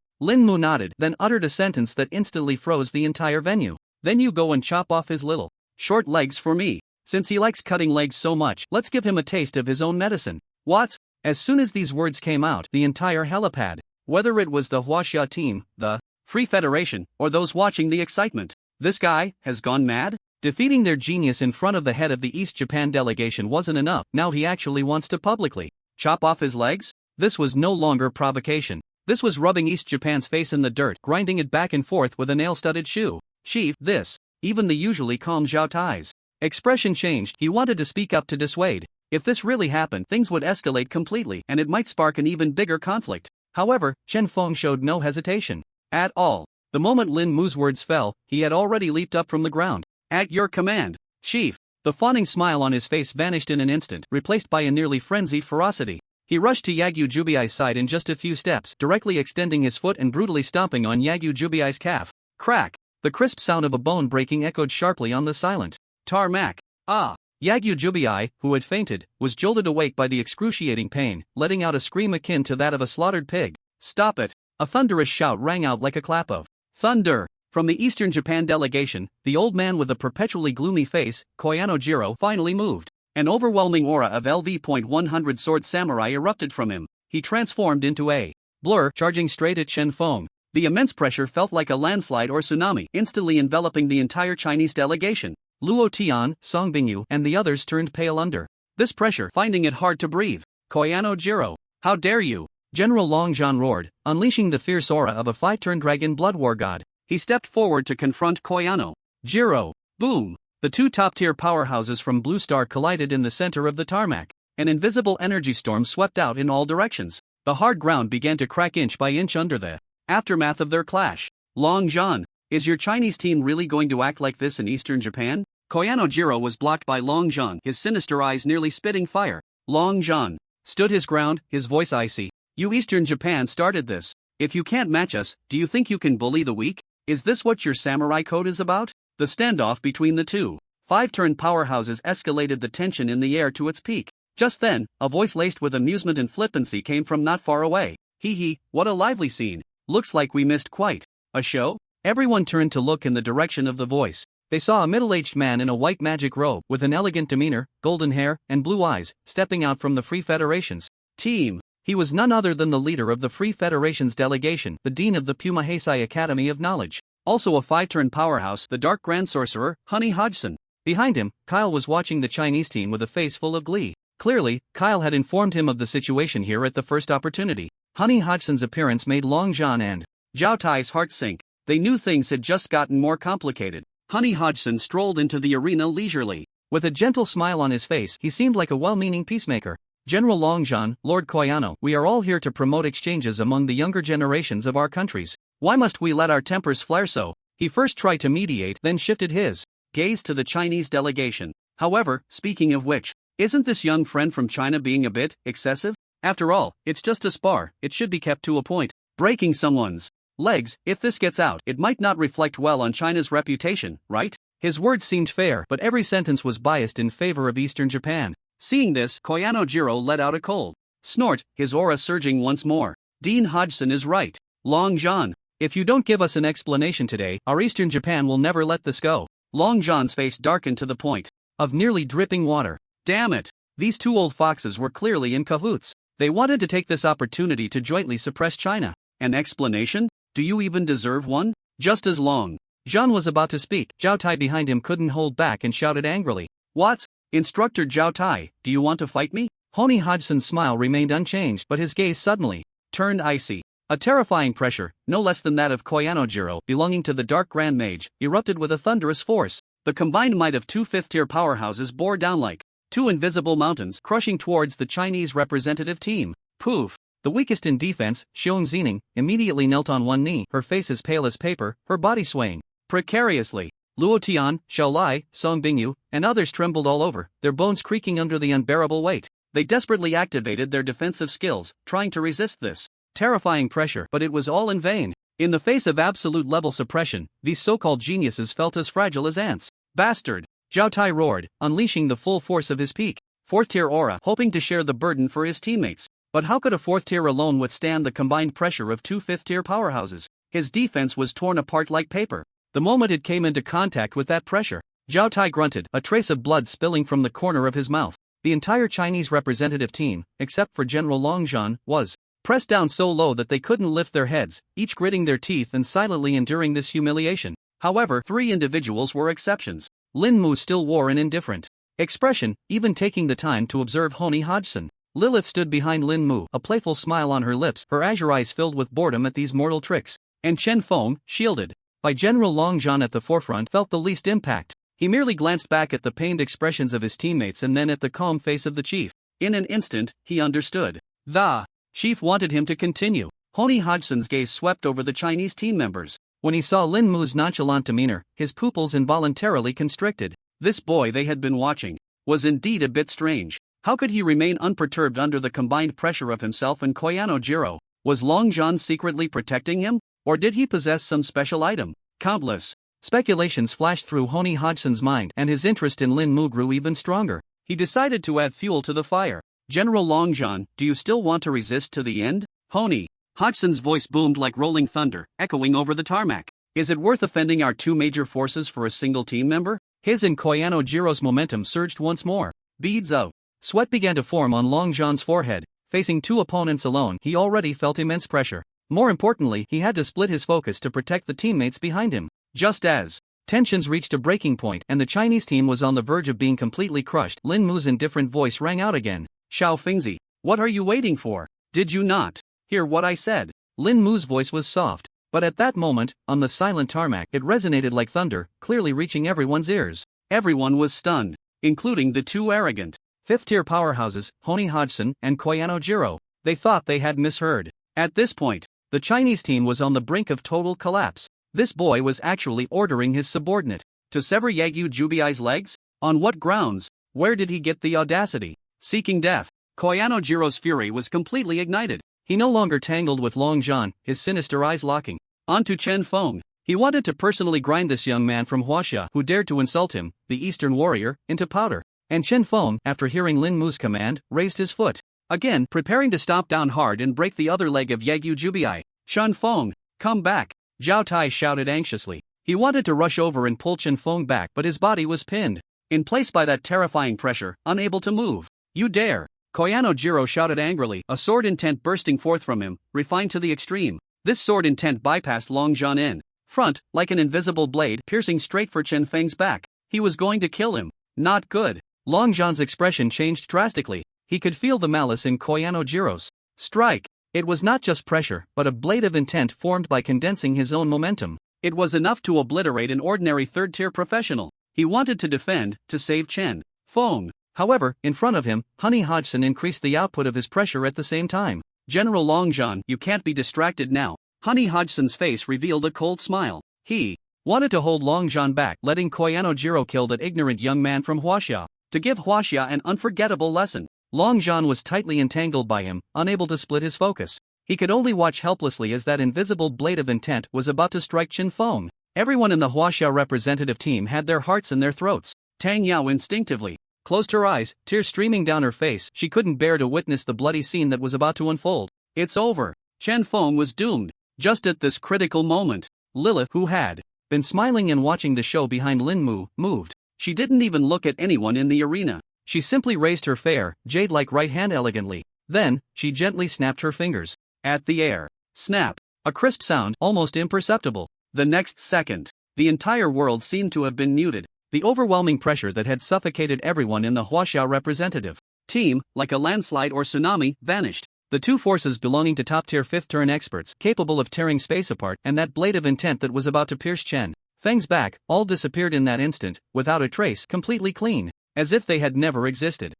Mu nodded, then uttered a sentence that instantly froze the entire venue. Then you go and chop off his little short legs for me. Since he likes cutting legs so much, let's give him a taste of his own medicine. What? As soon as these words came out, the entire helipad, whether it was the Huaxia team, the Free Federation, or those watching the excitement, this guy has gone mad? Defeating their genius in front of the head of the East Japan delegation wasn't enough, now he actually wants to publicly chop off his legs? This was no longer provocation. This was rubbing East Japan's face in the dirt, grinding it back and forth with a nail-studded shoe. Chief, this. Even the usually calm Zhao Tai's expression changed. He wanted to speak up to dissuade. If this really happened, things would escalate completely, and it might spark an even bigger conflict. However, Chen Feng showed no hesitation at all. The moment Lin Mu's words fell, he had already leaped up from the ground. At your command, Chief. The fawning smile on his face vanished in an instant, replaced by a nearly frenzied ferocity. He rushed to Yagyu Jubiai's side in just a few steps, directly extending his foot and brutally stomping on Yagyu Jubiai's calf. Crack! The crisp sound of a bone breaking echoed sharply on the silent tarmac. Ah! Yagyu Jubiai, who had fainted, was jolted awake by the excruciating pain, letting out a scream akin to that of a slaughtered pig. Stop it! A thunderous shout rang out like a clap of thunder. From the Eastern Japan delegation, the old man with a perpetually gloomy face, Koyano Jiro, finally moved. An overwhelming aura of LV.100 sword samurai erupted from him. He transformed into a blur, charging straight at Chen Feng. The immense pressure felt like a landslide or tsunami, instantly enveloping the entire Chinese delegation. Luo Tian, Song Bingyu, and the others turned pale under this pressure, finding it hard to breathe. Koyano Jiro, how dare you! General Long Zhan roared, unleashing the fierce aura of a five-turned dragon blood war god. He stepped forward to confront Koyano Jiro. Boom! The two top-tier powerhouses from Blue Star collided in the center of the tarmac. An invisible energy storm swept out in all directions. The hard ground began to crack inch by inch under the aftermath of their clash. Long Zhan, is your Chinese team really going to act like this in Eastern Japan? Koyano Jiro was blocked by Long Zhan, his sinister eyes nearly spitting fire. Long Zhan stood his ground, his voice icy. You Eastern Japan started this. If you can't match us, do you think you can bully the weak? Is this what your samurai code is about? The standoff between the two five-turn powerhouses escalated the tension in the air to its peak. Just then, a voice laced with amusement and flippancy came from not far away. Hee hee, what a lively scene. Looks like we missed quite a show. Everyone turned to look in the direction of the voice. They saw a middle-aged man in a white magic robe, with an elegant demeanor, golden hair, and blue eyes, stepping out from the Free Federation's team. He was none other than the leader of the Free Federation's delegation, the dean of the Puma Heisei Academy of Knowledge. Also a five-turn powerhouse, the Dark Grand Sorcerer, Honey Hodgson. Behind him, Kyle was watching the Chinese team with a face full of glee. Clearly, Kyle had informed him of the situation here at the first opportunity. Honey Hodgson's appearance made Long Zhan and Zhao Tai's heart sink. They knew things had just gotten more complicated. Honey Hodgson strolled into the arena leisurely. With a gentle smile on his face, he seemed like a well-meaning peacemaker. General Long Zhan, Lord Koyano, we are all here to promote exchanges among the younger generations of our countries. Why must we let our tempers flare so? He first tried to mediate, then shifted his gaze to the Chinese delegation. However, speaking of which, isn't this young friend from China being a bit excessive? After all, it's just a spar, it should be kept to a point. Breaking someone's legs, if this gets out, it might not reflect well on China's reputation, right? His words seemed fair, but every sentence was biased in favor of Eastern Japan. Seeing this, Koyano Jiro let out a cold snort, his aura surging once more. Dean Hodgson is right. Long Zhan, if you don't give us an explanation today, our Eastern Japan will never let this go. Long Zhan's face darkened to the point of nearly dripping water. Damn it! These two old foxes were clearly in cahoots. They wanted to take this opportunity to jointly suppress China. An explanation? Do you even deserve one? Just as Long Zhan was about to speak, Zhao Tai behind him couldn't hold back and shouted angrily. What? Instructor Zhao Tai, do you want to fight me? Honey Hodgson's smile remained unchanged, but his gaze suddenly turned icy. A terrifying pressure, no less than that of Koyano Jiro, belonging to the Dark Grand Mage, erupted with a thunderous force. The combined might of two fifth-tier powerhouses bore down like two invisible mountains, crushing towards the Chinese representative team. Poof! The weakest in defense, Xiong Zining, immediately knelt on one knee, her face as pale as paper, her body swaying precariously. Luo Tian, Xiao Lai, Song Bingyu, and others trembled all over, their bones creaking under the unbearable weight. They desperately activated their defensive skills, trying to resist this terrifying pressure, but it was all in vain. In the face of absolute level suppression, these so-called geniuses felt as fragile as ants. Bastard! Zhao Tai roared, unleashing the full force of his peak fourth-tier aura, hoping to share the burden for his teammates. But how could a fourth tier alone withstand the combined pressure of two fifth-tier powerhouses? His defense was torn apart like paper. The moment it came into contact with that pressure, Zhao Tai grunted, a trace of blood spilling from the corner of his mouth. The entire Chinese representative team, except for General Long Zhan, was pressed down so low that they couldn't lift their heads, each gritting their teeth and silently enduring this humiliation. However, three individuals were exceptions. Lin Mu still wore an indifferent expression, even taking the time to observe Honey Hodgson. Lilith stood behind Lin Mu, a playful smile on her lips, her azure eyes filled with boredom at these mortal tricks. And Chen Feng, shielded by General Long Zhan at the forefront, felt the least impact. He merely glanced back at the pained expressions of his teammates and then at the calm face of the chief. In an instant, he understood. The chief wanted him to continue. Honey Hodgson's gaze swept over the Chinese team members. When he saw Lin Mu's nonchalant demeanor, his pupils involuntarily constricted. This boy they had been watching was indeed a bit strange. How could he remain unperturbed under the combined pressure of himself and Koyano-jiro? Was Long John secretly protecting him? Or did he possess some special item? Countless speculations flashed through Honey Hodgson's mind, and his interest in Lin Mu grew even stronger. He decided to add fuel to the fire. General Long John, do you still want to resist to the end? Honey Hodgson's voice boomed like rolling thunder, echoing over the tarmac. Is it worth offending our two major forces for a single team member? His and Koyano-jiro's momentum surged once more. Beads of sweat began to form on Long John's forehead. Facing two opponents alone, he already felt immense pressure. More importantly, he had to split his focus to protect the teammates behind him. Just as tensions reached a breaking point and the Chinese team was on the verge of being completely crushed, Lin Mu's indifferent voice rang out again. Xiao Fingzi, what are you waiting for? Did you not hear what I said? Lin Mu's voice was soft, but at that moment, on the silent tarmac, it resonated like thunder, clearly reaching everyone's ears. Everyone was stunned, including the two arrogant fifth-tier powerhouses, Honey Hodgson and Koyano-jiro. They thought they had misheard. At this point, the Chinese team was on the brink of total collapse. This boy was actually ordering his subordinate to sever Yagyu Jubiai's legs? On what grounds? Where did he get the audacity? Seeking death. Koyano-jiro's fury was completely ignited. He no longer tangled with Long John, his sinister eyes locking onto Chen Feng. He wanted to personally grind this young man from Huaxia who dared to insult him, the Eastern warrior, into powder. And Chen Feng, after hearing Lin Mu's command, raised his foot, again preparing to stomp down hard and break the other leg of Yagyu Jubiai. Chen Feng, come back, Zhao Tai shouted anxiously. He wanted to rush over and pull Chen Feng back, but his body was pinned in place by that terrifying pressure, unable to move. You dare! Koyano-jiro shouted angrily, a sword intent bursting forth from him, refined to the extreme. This sword intent bypassed Long John in front, like an invisible blade piercing straight for Chen Feng's back. He was going to kill him. Not good. Long John's expression changed drastically. He could feel the malice in Koyano-jiro's strike. It was not just pressure, but a blade of intent formed by condensing his own momentum. It was enough to obliterate an ordinary third-tier professional. He wanted to defend, to save Chen Feng. However, in front of him, Honey Hodgson increased the output of his pressure at the same time. General Long John, you can't be distracted now. Honey Hodgson's face revealed a cold smile. He wanted to hold Long John back, letting Koyano-jiro kill that ignorant young man from Huaxia. To give Huaxia an unforgettable lesson. Long John was tightly entangled by him, unable to split his focus. He could only watch helplessly as that invisible blade of intent was about to strike Chen Feng. Everyone in the Huaxia representative team had their hearts in their throats. Tang Yao instinctively closed her eyes, tears streaming down her face. She couldn't bear to witness the bloody scene that was about to unfold. It's over. Chen Feng was doomed. Just at this critical moment, Lilith, who had been smiling and watching the show behind Lin Mu, moved. She didn't even look at anyone in the arena. She simply raised her fair, jade-like right hand elegantly. Then, she gently snapped her fingers at the air. Snap. A crisp sound, almost imperceptible. The next second, the entire world seemed to have been muted. The overwhelming pressure that had suffocated everyone in the Huaxia representative team, like a landslide or tsunami, vanished. The two forces belonging to top-tier fifth-turn experts, capable of tearing space apart, and that blade of intent that was about to pierce Chen Feng's back, all disappeared in that instant, without a trace, completely clean, as if they had never existed.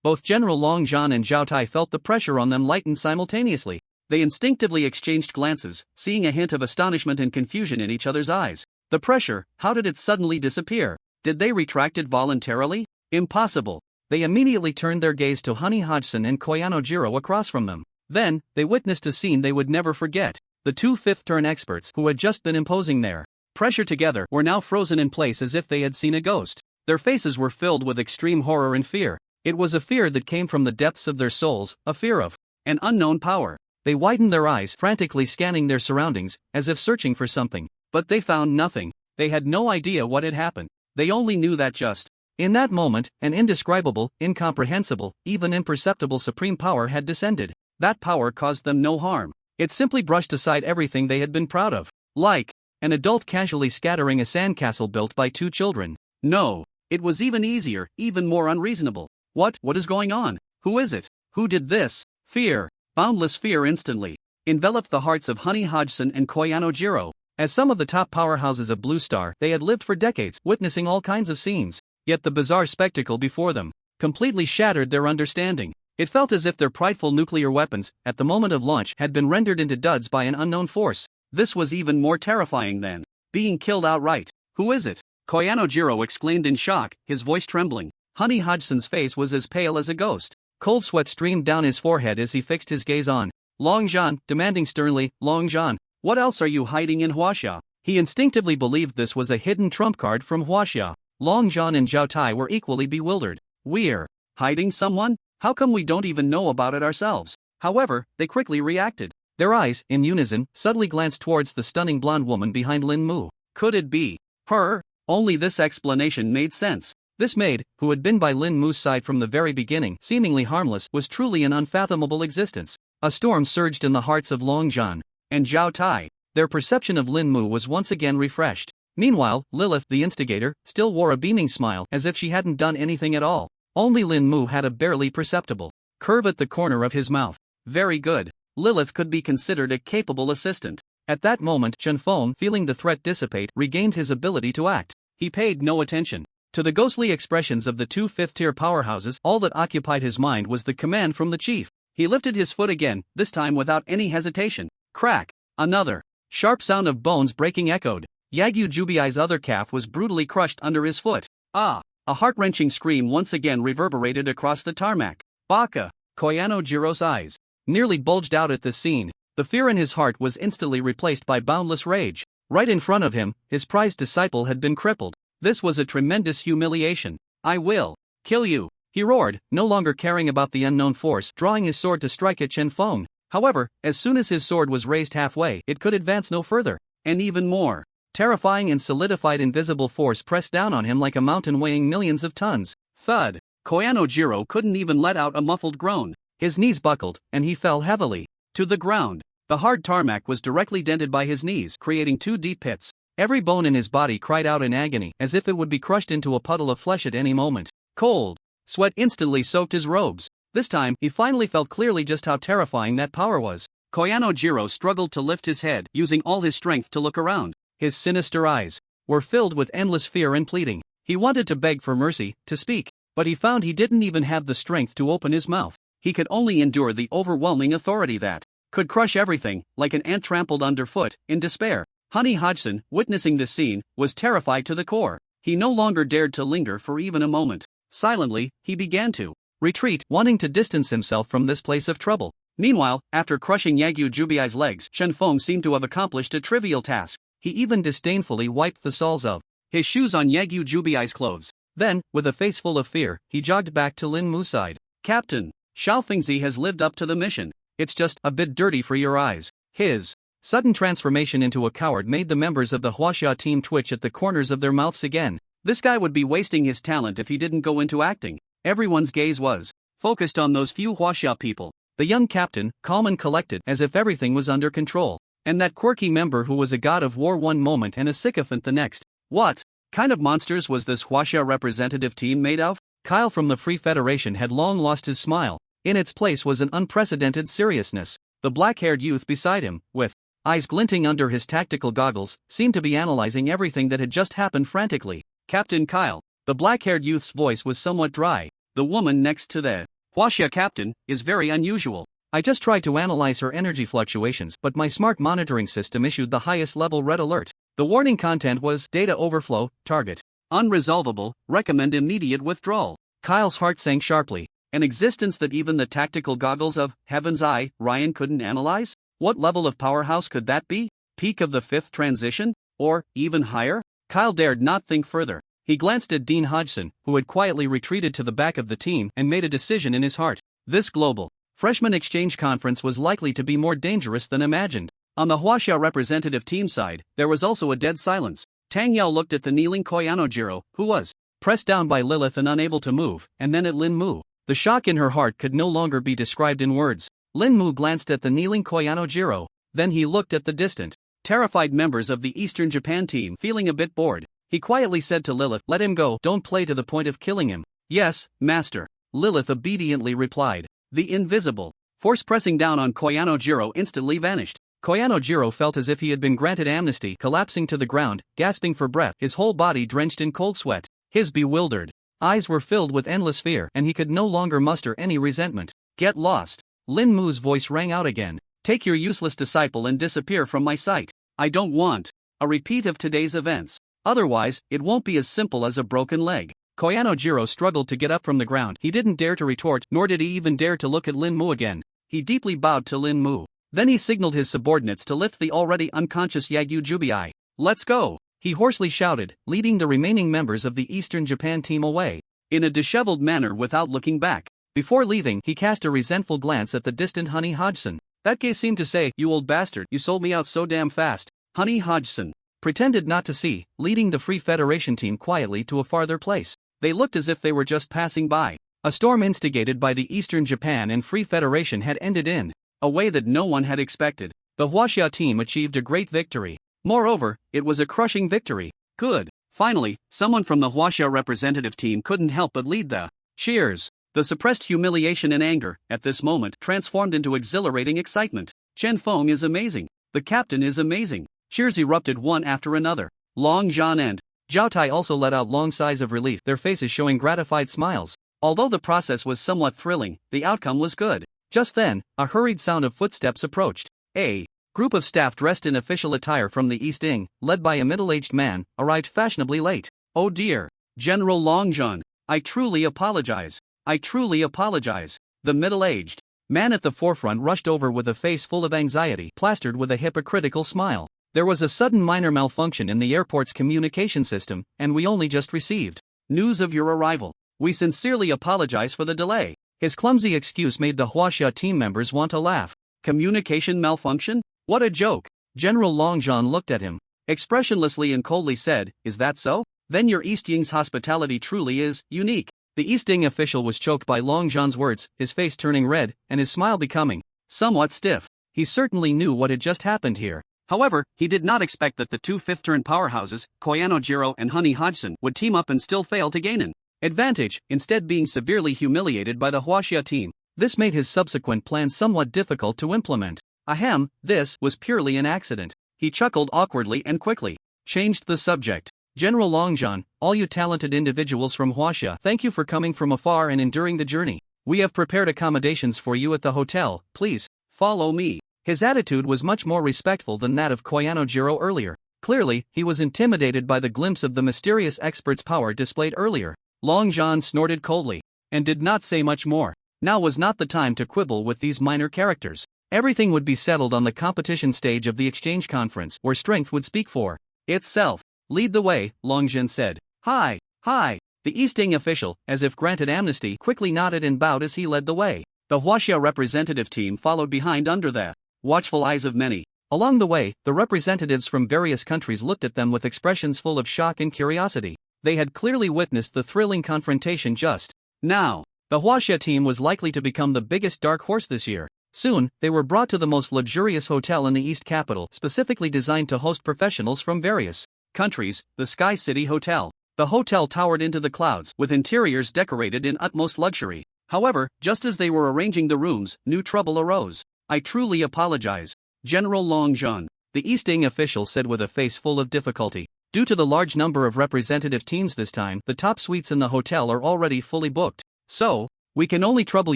Both General Long John and Zhao Tai felt the pressure on them lighten simultaneously. They instinctively exchanged glances, seeing a hint of astonishment and confusion in each other's eyes. The pressure, how did it suddenly disappear? Did they retract it voluntarily? Impossible. They immediately turned their gaze to Honey Hodgson and Koyano-jiro across from them. Then, they witnessed a scene they would never forget. The two fifth-turn experts who had just been imposing their pressure together were now frozen in place as if they had seen a ghost. Their faces were filled with extreme horror and fear. It was a fear that came from the depths of their souls, a fear of an unknown power. They widened their eyes, frantically scanning their surroundings, as if searching for something. But they found nothing. They had no idea what had happened. They only knew that just in that moment, an indescribable, incomprehensible, even imperceptible supreme power had descended. That power caused them no harm. It simply brushed aside everything they had been proud of. Like an adult casually scattering a sandcastle built by two children. No, it was even easier, even more unreasonable. What is going on? Who is it? Who did this? Fear, boundless fear instantly enveloped the hearts of Honey Hodgson and Koyano-jiro. As some of the top powerhouses of Blue Star, they had lived for decades, witnessing all kinds of scenes. Yet the bizarre spectacle before them completely shattered their understanding. It felt as if their prideful nuclear weapons, at the moment of launch, had been rendered into duds by an unknown force. This was even more terrifying than being killed outright. "Who is it?" Koyanojiro exclaimed in shock, his voice trembling. Honey Hodgson's face was as pale as a ghost. Cold sweat streamed down his forehead as he fixed his gaze on Long Zhan, demanding sternly, "Long Zhan, what else are you hiding in Huaxia?" He instinctively believed this was a hidden trump card from Huaxia. Long Zhan and Zhao Tai were equally bewildered. "We're hiding someone? How come we don't even know about it ourselves?" However, they quickly reacted. Their eyes, in unison, suddenly glanced towards the stunning blonde woman behind Lin Mu. Could it be her? Only this explanation made sense. This maid, who had been by Lin Mu's side from the very beginning, seemingly harmless, was truly an unfathomable existence. A storm surged in the hearts of Long Zhan and Zhao Tai. Their perception of Lin Mu was once again refreshed. Meanwhile, Lilith, the instigator, still wore a beaming smile as if she hadn't done anything at all. Only Lin Mu had a barely perceptible curve at the corner of his mouth. Very good. Lilith could be considered a capable assistant. At that moment, Chen Feng, feeling the threat dissipate, regained his ability to act. He paid no attention to the ghostly expressions of the two fifth-tier powerhouses. All that occupied his mind was the command from the chief. He lifted his foot again, this time without any hesitation. Crack! Another sharp sound of bones breaking echoed. Yagyu Jubiai's other calf was brutally crushed under his foot. Ah! A heart-wrenching scream once again reverberated across the tarmac. Baka! Koyanojiro's eyes nearly bulged out at this scene. The fear in his heart was instantly replaced by boundless rage. Right in front of him, his prized disciple had been crippled. This was a tremendous humiliation. "I will kill you," he roared, no longer caring about the unknown force, drawing his sword to strike at Chen Feng. However, as soon as his sword was raised halfway, it could advance no further. An even more terrifying and solidified invisible force pressed down on him like a mountain weighing millions of tons. Thud! Koyanojiro couldn't even let out a muffled groan. His knees buckled, and he fell heavily to the ground. The hard tarmac was directly dented by his knees, creating two deep pits. Every bone in his body cried out in agony, as if it would be crushed into a puddle of flesh at any moment. Cold sweat instantly soaked his robes. This time, he finally felt clearly just how terrifying that power was. Koyanojiro struggled to lift his head, using all his strength to look around. His sinister eyes were filled with endless fear and pleading. He wanted to beg for mercy, to speak, but he found he didn't even have the strength to open his mouth. He could only endure the overwhelming authority that could crush everything, like an ant trampled underfoot, in despair. Honey Hodgson, witnessing this scene, was terrified to the core. He no longer dared to linger for even a moment. Silently, he began to retreat, wanting to distance himself from this place of trouble. Meanwhile, after crushing Yagyu Jubiai's legs, Chen Feng seemed to have accomplished a trivial task. He even disdainfully wiped the soles of his shoes on Yagyu Jubiai's clothes. Then, with a face full of fear, he jogged back to Lin Mu's side. "Captain, Xiao Fengzi has lived up to the mission. It's just a bit dirty for your eyes." His sudden transformation into a coward made the members of the Huaxia team twitch at the corners of their mouths again. This guy would be wasting his talent if he didn't go into acting. Everyone's gaze was focused on those few Huaxia people. The young captain, calm and collected, as if everything was under control. And that quirky member who was a god of war one moment and a sycophant the next. What kind of monsters was this Huaxia representative team made of? Kyle from the Free Federation had long lost his smile. In its place was an unprecedented seriousness. The black-haired youth beside him, with eyes glinting under his tactical goggles, seemed to be analyzing everything that had just happened frantically. "Captain Kyle." The black-haired youth's voice was somewhat dry. "The woman next to the Huaxia captain is very unusual. I just tried to analyze her energy fluctuations, but my smart monitoring system issued the highest level red alert. The warning content was data overflow, target unresolvable, recommend immediate withdrawal." Kyle's heart sank sharply. An existence that even the tactical goggles of Heaven's Eye, Ryan couldn't analyze? What level of powerhouse could that be? Peak of the fifth transition? Or, even higher? Kyle dared not think further. He glanced at Dean Hodgson, who had quietly retreated to the back of the team, and made a decision in his heart. This global freshman exchange conference was likely to be more dangerous than imagined. On the Huaxia representative team side, there was also a dead silence. Tang Yao looked at the kneeling Koyanojiro, who was pressed down by Lilith and unable to move, and then at Lin Mu. The shock in her heart could no longer be described in words. Lin Mu glanced at the kneeling Koyanojiro, then he looked at the distant, terrified members of the Eastern Japan team, feeling a bit bored. He quietly said to Lilith, "Let him go, don't play to the point of killing him." "Yes, master," Lilith obediently replied. The invisible force pressing down on Koyanojiro instantly vanished. Koyanojiro felt as if he had been granted amnesty, collapsing to the ground, gasping for breath, his whole body drenched in cold sweat. His bewildered eyes were filled with endless fear, and he could no longer muster any resentment. "Get lost." Lin Mu's voice rang out again. "Take your useless disciple and disappear from my sight." I don't want a repeat of today's events. Otherwise, it won't be as simple as a broken leg. Koyanojiro struggled to get up from the ground. He didn't dare to retort, nor did he even dare to look at Lin Mu again. He deeply bowed to Lin Mu. Then he signaled his subordinates to lift the already unconscious Yagyu Jubii. "Let's go!" he hoarsely shouted, leading the remaining members of the Eastern Japan team away. In a disheveled manner without looking back. Before leaving, he cast a resentful glance at the distant Honey Hodgson. That gaze seemed to say, "You old bastard, you sold me out so damn fast." Honey Hodgson pretended not to see, leading the Free Federation team quietly to a farther place. They looked as if they were just passing by. A storm instigated by the Eastern Japan and Free Federation had ended in a way that no one had expected. The Huaxia team achieved a great victory. Moreover, it was a crushing victory. Good. Finally, someone from the Huaxia representative team couldn't help but lead the cheers. The suppressed humiliation and anger, at this moment, transformed into exhilarating excitement. Chen Feng is amazing. The captain is amazing. Cheers erupted one after another. Long Zhan and Zhao Tai also let out long sighs of relief, their faces showing gratified smiles. Although the process was somewhat thrilling, the outcome was good. Just then, a hurried sound of footsteps approached. A group of staff dressed in official attire from the East Ing, led by a middle-aged man, arrived fashionably late. "Oh dear, General Longzhan, I truly apologize. I truly apologize." The middle-aged man at the forefront rushed over with a face full of anxiety, plastered with a hypocritical smile. "There was a sudden minor malfunction in the airport's communication system, and we only just received news of your arrival. We sincerely apologize for the delay." His clumsy excuse made the Huaxia team members want to laugh. Communication malfunction? What a joke! General Longzhan looked at him expressionlessly and coldly said, "Is that so? Then your East Ying's hospitality truly is unique." The East Ing official was choked by Longzhan's words, his face turning red, and his smile becoming somewhat stiff. He certainly knew what had just happened here. However, he did not expect that the two fifth-turn powerhouses, Koyanojiro and Honey Hodgson, would team up and still fail to gain an advantage, instead being severely humiliated by the Huaxia team. This made his subsequent plans somewhat difficult to implement. Ahem, this was purely an accident. He chuckled awkwardly and quickly changed the subject. "General Longzhan, all you talented individuals from Huaxia, thank you for coming from afar and enduring the journey. We have prepared accommodations for you at the hotel, please follow me." His attitude was much more respectful than that of Koyanojiro earlier. Clearly, he was intimidated by the glimpse of the mysterious expert's power displayed earlier. Longzhan snorted coldly and did not say much more. Now was not the time to quibble with these minor characters. Everything would be settled on the competition stage of the exchange conference, where strength would speak for itself. "Lead the way," Longzhan said. "Hi, hi." The East Ing official, as if granted amnesty, quickly nodded and bowed as he led the way. The Huaxia representative team followed behind under the watchful eyes of many. Along the way, the representatives from various countries looked at them with expressions full of shock and curiosity. They had clearly witnessed the thrilling confrontation just now. The Huaxia team was likely to become the biggest dark horse this year. Soon, they were brought to the most luxurious hotel in the East capital, specifically designed to host professionals from various countries, the Sky City Hotel. The hotel towered into the clouds, with interiors decorated in utmost luxury. However, just as they were arranging the rooms, new trouble arose. "I truly apologize, General Longzhan," the East Ing official said with a face full of difficulty. "Due to the large number of representative teams this time, the top suites in the hotel are already fully booked. So, we can only trouble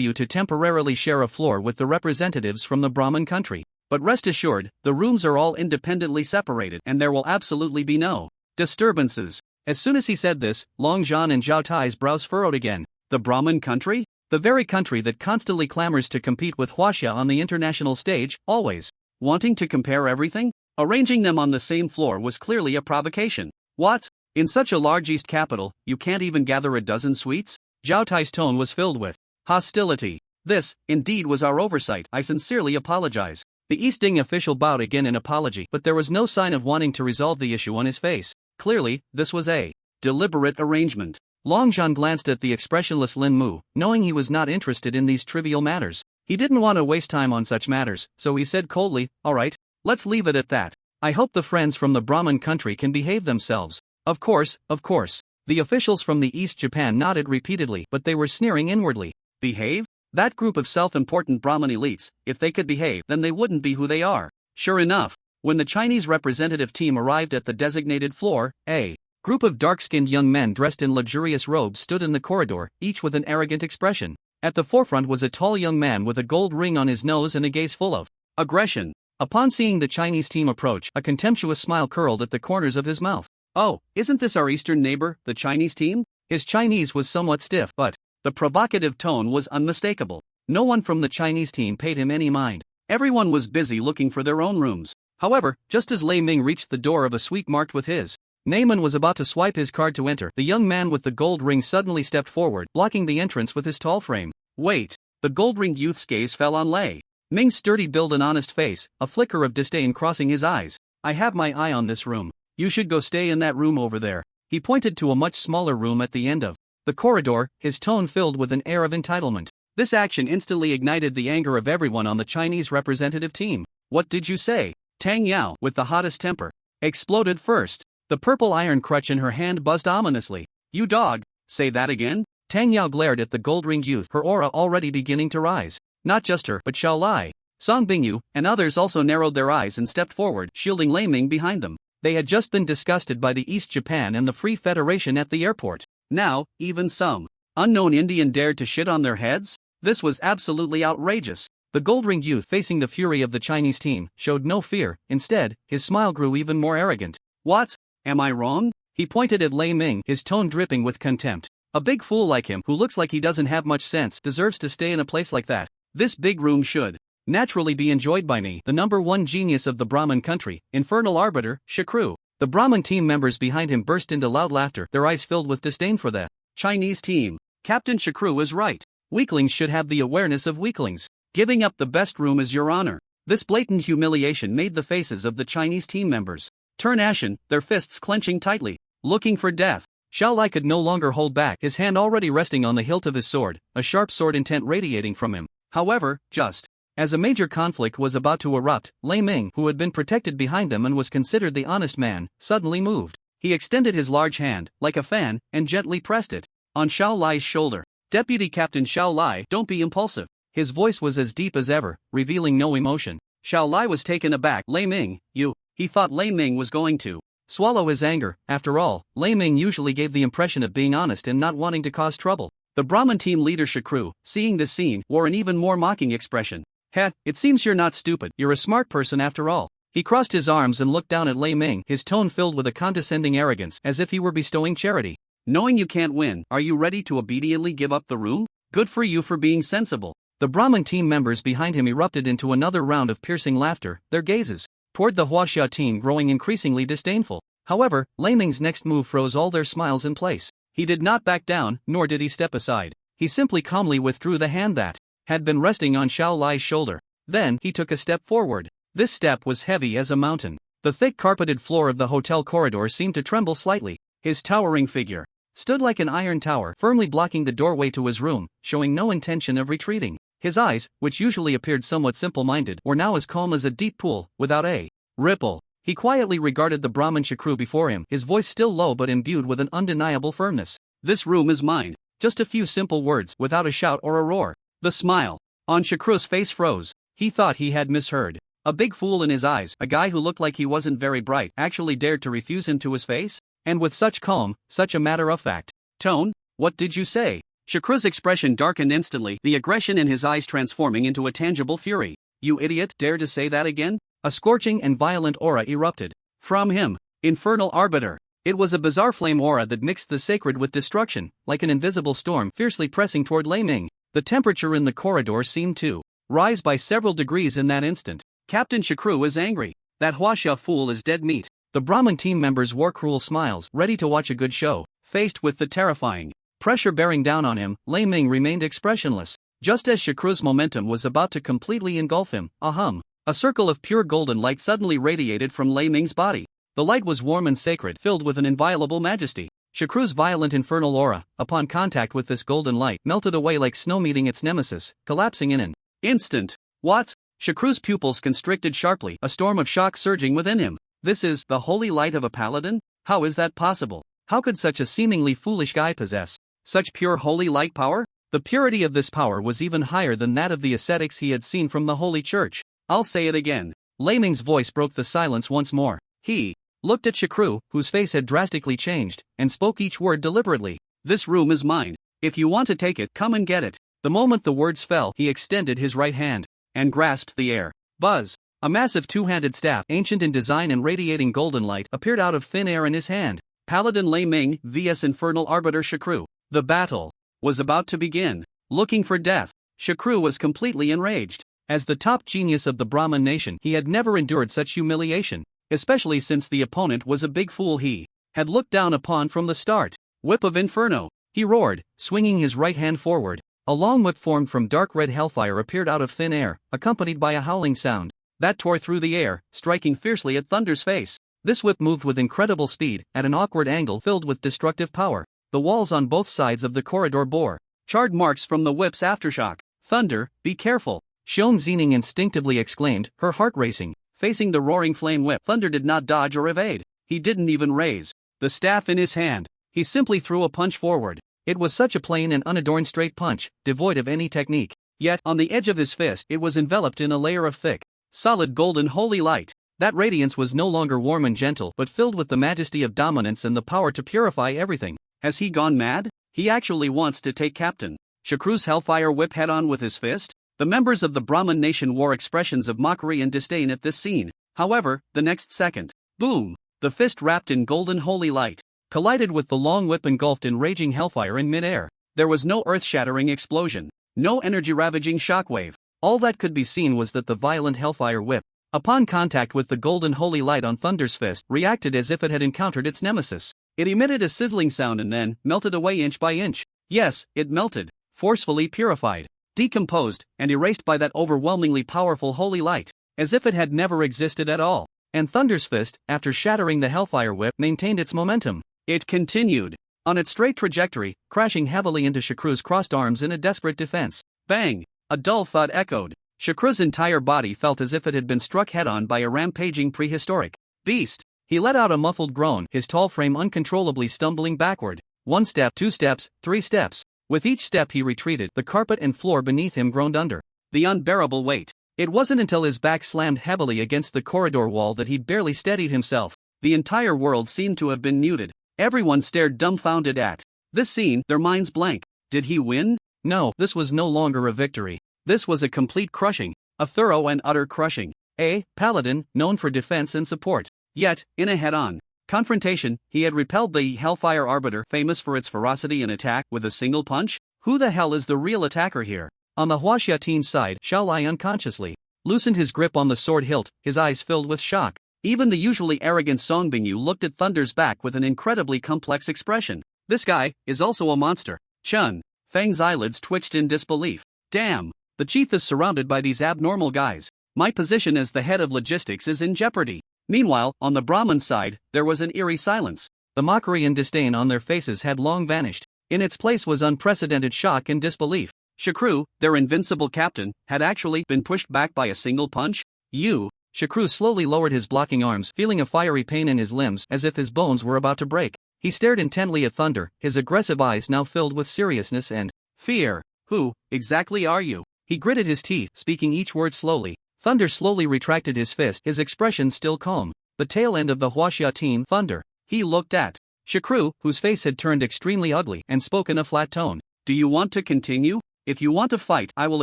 you to temporarily share a floor with the representatives from the Brahmin country. But rest assured, the rooms are all independently separated and there will absolutely be no disturbances." As soon as he said this, Longzhan and Zhao Tai's brows furrowed again. The Brahmin country? The very country that constantly clamors to compete with Huaxia on the international stage, always wanting to compare everything? Arranging them on the same floor was clearly a provocation. "What? In such a large East capital, you can't even gather a dozen suites?" Zhao Tai's tone was filled with hostility. "This, indeed, was our oversight. I sincerely apologize." The East Ing official bowed again in apology, but there was no sign of wanting to resolve the issue on his face. Clearly, this was a deliberate arrangement. Longzhan glanced at the expressionless Lin Mu, knowing he was not interested in these trivial matters. He didn't want to waste time on such matters, so he said coldly, "All right, let's leave it at that. I hope the friends from the Brahmin country can behave themselves." Of course, of course." The officials from the East Japan nodded repeatedly, but they were sneering inwardly. Behave? That group of self-important Brahmin elites, if they could behave, then they wouldn't be who they are. Sure enough, when the Chinese representative team arrived at the designated floor, a group of dark-skinned young men dressed in luxurious robes stood in the corridor, each with an arrogant expression. At the forefront was a tall young man with a gold ring on his nose and a gaze full of aggression. Upon seeing the Chinese team approach, a contemptuous smile curled at the corners of his mouth. Oh, isn't this our eastern neighbor, the Chinese team? His Chinese was somewhat stiff, but The provocative tone was unmistakable. no one from the Chinese team paid him any mind. Everyone was busy looking for their own rooms. However, just as Lei Ming reached the door of a suite marked with his name and was about to swipe his card to enter, the young man with the gold ring suddenly stepped forward, blocking the entrance with his tall frame. Wait, the gold-ringed youth's gaze fell on Lei Ming's sturdy build and honest face, a flicker of disdain crossing his eyes. I have my eye on this room. You should go stay in that room over there. He pointed to a much smaller room at the end of the corridor, his tone filled with an air of entitlement. This action instantly ignited the anger of everyone on the Chinese representative team. What did you say? Tang Yao, with the hottest temper, exploded first. The purple iron crutch in her hand buzzed ominously. You dog, say that again? Tang Yao glared at the gold-ringed youth, her aura already beginning to rise. Not just her, but Xiao Lai, Song Bingyu, and others also narrowed their eyes and stepped forward, shielding Lei Ming behind them. They had just been disgusted by the East Japan and the Free Federation at the airport. Now, even some unknown Indian dared to shit on their heads? This was absolutely outrageous. The gold-ringed youth, facing the fury of the Chinese team, showed no fear. Instead, his smile grew even more arrogant. What? Am I wrong? He pointed at Lei Ming, his tone dripping with contempt. A big fool like him, who looks like he doesn't have much sense, deserves to stay in a place like that. This big room should naturally be enjoyed by me, the number one genius of the Brahmin country, infernal arbiter, Shakru. The Brahmin team members behind him burst into loud laughter, their eyes filled with disdain for the Chinese team. Captain Shakru is right. Weaklings should have the awareness of weaklings. Giving up the best room is your honor. This blatant humiliation made the faces of the Chinese team members turn ashen, their fists clenching tightly, looking for death. Xiao Lai could no longer hold back, his hand already resting on the hilt of his sword, a sharp sword intent radiating from him. However, just as a major conflict was about to erupt, Lei Ming, who had been protected behind them and was considered the honest man, suddenly moved. He extended his large hand, like a fan, and gently pressed it on Xiao Lai's shoulder. Deputy Captain Xiao Lai, don't be impulsive. His voice was as deep as ever, revealing no emotion. Xiao Lai was taken aback. Lei Ming, you. He thought Lei Ming was going to swallow his anger. After all, Lei Ming usually gave the impression of being honest and not wanting to cause trouble. The Brahmin team leader Shakru, seeing this scene, wore an even more mocking expression. Heh, it seems you're not stupid, you're a smart person after all. He crossed his arms and looked down at Lei Ming, his tone filled with a condescending arrogance, as if he were bestowing charity. Knowing you can't win, are you ready to obediently give up the room? Good for you for being sensible. The Brahmin team members behind him erupted into another round of piercing laughter, their gazes toward the Huaxia team growing increasingly disdainful. However, Lei Ming's next move froze all their smiles in place. He did not back down, nor did he step aside. He simply calmly withdrew the hand that had been resting on Xiao Lai's shoulder. Then, he took a step forward. This step was heavy as a mountain. The thick carpeted floor of the hotel corridor seemed to tremble slightly. His towering figure stood like an iron tower, firmly blocking the doorway to his room, showing no intention of retreating. His eyes, which usually appeared somewhat simple-minded, were now as calm as a deep pool, without a ripple. He quietly regarded the Brahmin Shakru before him, his voice still low but imbued with an undeniable firmness. This room is mine. Just a few simple words, without a shout or a roar. The smile on Shakru's face froze. He thought he had misheard. A big fool in his eyes, a guy who looked like he wasn't very bright, actually dared to refuse him to his face? And with such calm, such a matter-of-fact tone? What did you say? Shakru's expression darkened instantly, the aggression in his eyes transforming into a tangible fury. You idiot, dare to say that again? A scorching and violent aura erupted from him. Infernal arbiter. It was a bizarre flame aura that mixed the sacred with destruction, like an invisible storm fiercely pressing toward Lei Ming. The temperature in the corridor seemed to rise by several degrees in that instant. Captain Shakru is angry. That Huaxia fool is dead meat. The Brahmin team members wore cruel smiles, ready to watch a good show. Faced with the terrifying pressure bearing down on him, Lei Ming remained expressionless. Just as Shakru's momentum was about to completely engulf him, a circle of pure golden light suddenly radiated from Lei Ming's body. The light was warm and sacred, filled with an inviolable majesty. Shakru's violent infernal aura, upon contact with this golden light, melted away like snow meeting its nemesis, collapsing in an instant. What? Shakru's pupils constricted sharply, a storm of shock surging within him. This is the holy light of a paladin? How is that possible? How could such a seemingly foolish guy possess such pure holy light power? The purity of this power was even higher than that of the ascetics he had seen from the Holy Church. I'll say it again. Lei Ming's voice broke the silence once more. He looked at Shakru, whose face had drastically changed, and spoke each word deliberately. This room is mine. If you want to take it, come and get it. The moment the words fell, he extended his right hand and grasped the air. Buzz. A massive two-handed staff, ancient in design and radiating golden light, appeared out of thin air in his hand. Paladin Lei Ming vs Infernal Arbiter Shakru. The battle was about to begin. Looking for death, Shakru was completely enraged. As the top genius of the Brahmin nation, he had never endured such humiliation, especially since the opponent was a big fool he had looked down upon from the start. Whip of Inferno, he roared, swinging his right hand forward. A long whip formed from dark red hellfire appeared out of thin air, accompanied by a howling sound that tore through the air, striking fiercely at Thunder's face. This whip moved with incredible speed, at an awkward angle filled with destructive power. The walls on both sides of the corridor bore charred marks from the whip's aftershock. Thunder, be careful, Xiong Zining instinctively exclaimed, her heart racing. Facing the roaring flame whip, Thunder did not dodge or evade. He didn't even raise the staff in his hand. He simply threw a punch forward. It was such a plain and unadorned straight punch, devoid of any technique. Yet, on the edge of his fist, it was enveloped in a layer of thick, solid golden holy light. That radiance was no longer warm and gentle but filled with the majesty of dominance and the power to purify everything. Has he gone mad? He actually wants to take Captain Shakru's hellfire whip head-on with his fist? The members of the Brahmin nation wore expressions of mockery and disdain at this scene. However, the next second, boom! The fist wrapped in golden holy light collided with the long whip engulfed in raging hellfire in mid-air. There was no earth-shattering explosion, no energy-ravaging shockwave. All that could be seen was that the violent hellfire whip, upon contact with the golden holy light on Thunder's fist, reacted as if it had encountered its nemesis. It emitted a sizzling sound and then melted away inch by inch. Yes, it melted, forcefully purified, decomposed, and erased by that overwhelmingly powerful holy light, as if it had never existed at all. And Thunder's fist, after shattering the hellfire whip, maintained its momentum. It continued on its straight trajectory, crashing heavily into Shakru's crossed arms in a desperate defense. Bang! A dull thud echoed. Shakru's entire body felt as if it had been struck head-on by a rampaging prehistoric beast. He let out a muffled groan, his tall frame uncontrollably stumbling backward. 1 step, 2 steps, 3 steps. With each step he retreated, the carpet and floor beneath him groaned under the unbearable weight. It wasn't until his back slammed heavily against the corridor wall that he barely steadied himself. The entire world seemed to have been muted. Everyone stared dumbfounded at this scene, their minds blank. Did he win? No, this was no longer a victory. This was a complete crushing, a thorough and utter crushing. A paladin, known for defense and support. Yet, in a head-on confrontation, he had repelled the Hellfire Arbiter, famous for its ferocity and attack, with a single punch? Who the hell is the real attacker here? On the Huaxia team's side, Xiao Lai unconsciously loosened his grip on the sword hilt, his eyes filled with shock. Even the usually arrogant Song Bingyu looked at Thunder's back with an incredibly complex expression. This guy is also a monster. Chun Fang's eyelids twitched in disbelief. Damn, the chief is surrounded by these abnormal guys. My position as the head of logistics is in jeopardy. Meanwhile, on the Brahmin side, there was an eerie silence. The mockery and disdain on their faces had long vanished. In its place was unprecedented shock and disbelief. Shakru, their invincible captain, had actually been pushed back by a single punch? Shakru slowly lowered his blocking arms, feeling a fiery pain in his limbs as if his bones were about to break. He stared intently at Thunder, his aggressive eyes now filled with seriousness and fear. Who exactly are you? He gritted his teeth, speaking each word slowly. Thunder slowly retracted his fist, his expression still calm. The tail end of the Huaxia team, Thunder. He looked at Shakru, whose face had turned extremely ugly, and spoke in a flat tone. Do you want to continue? If you want to fight, I will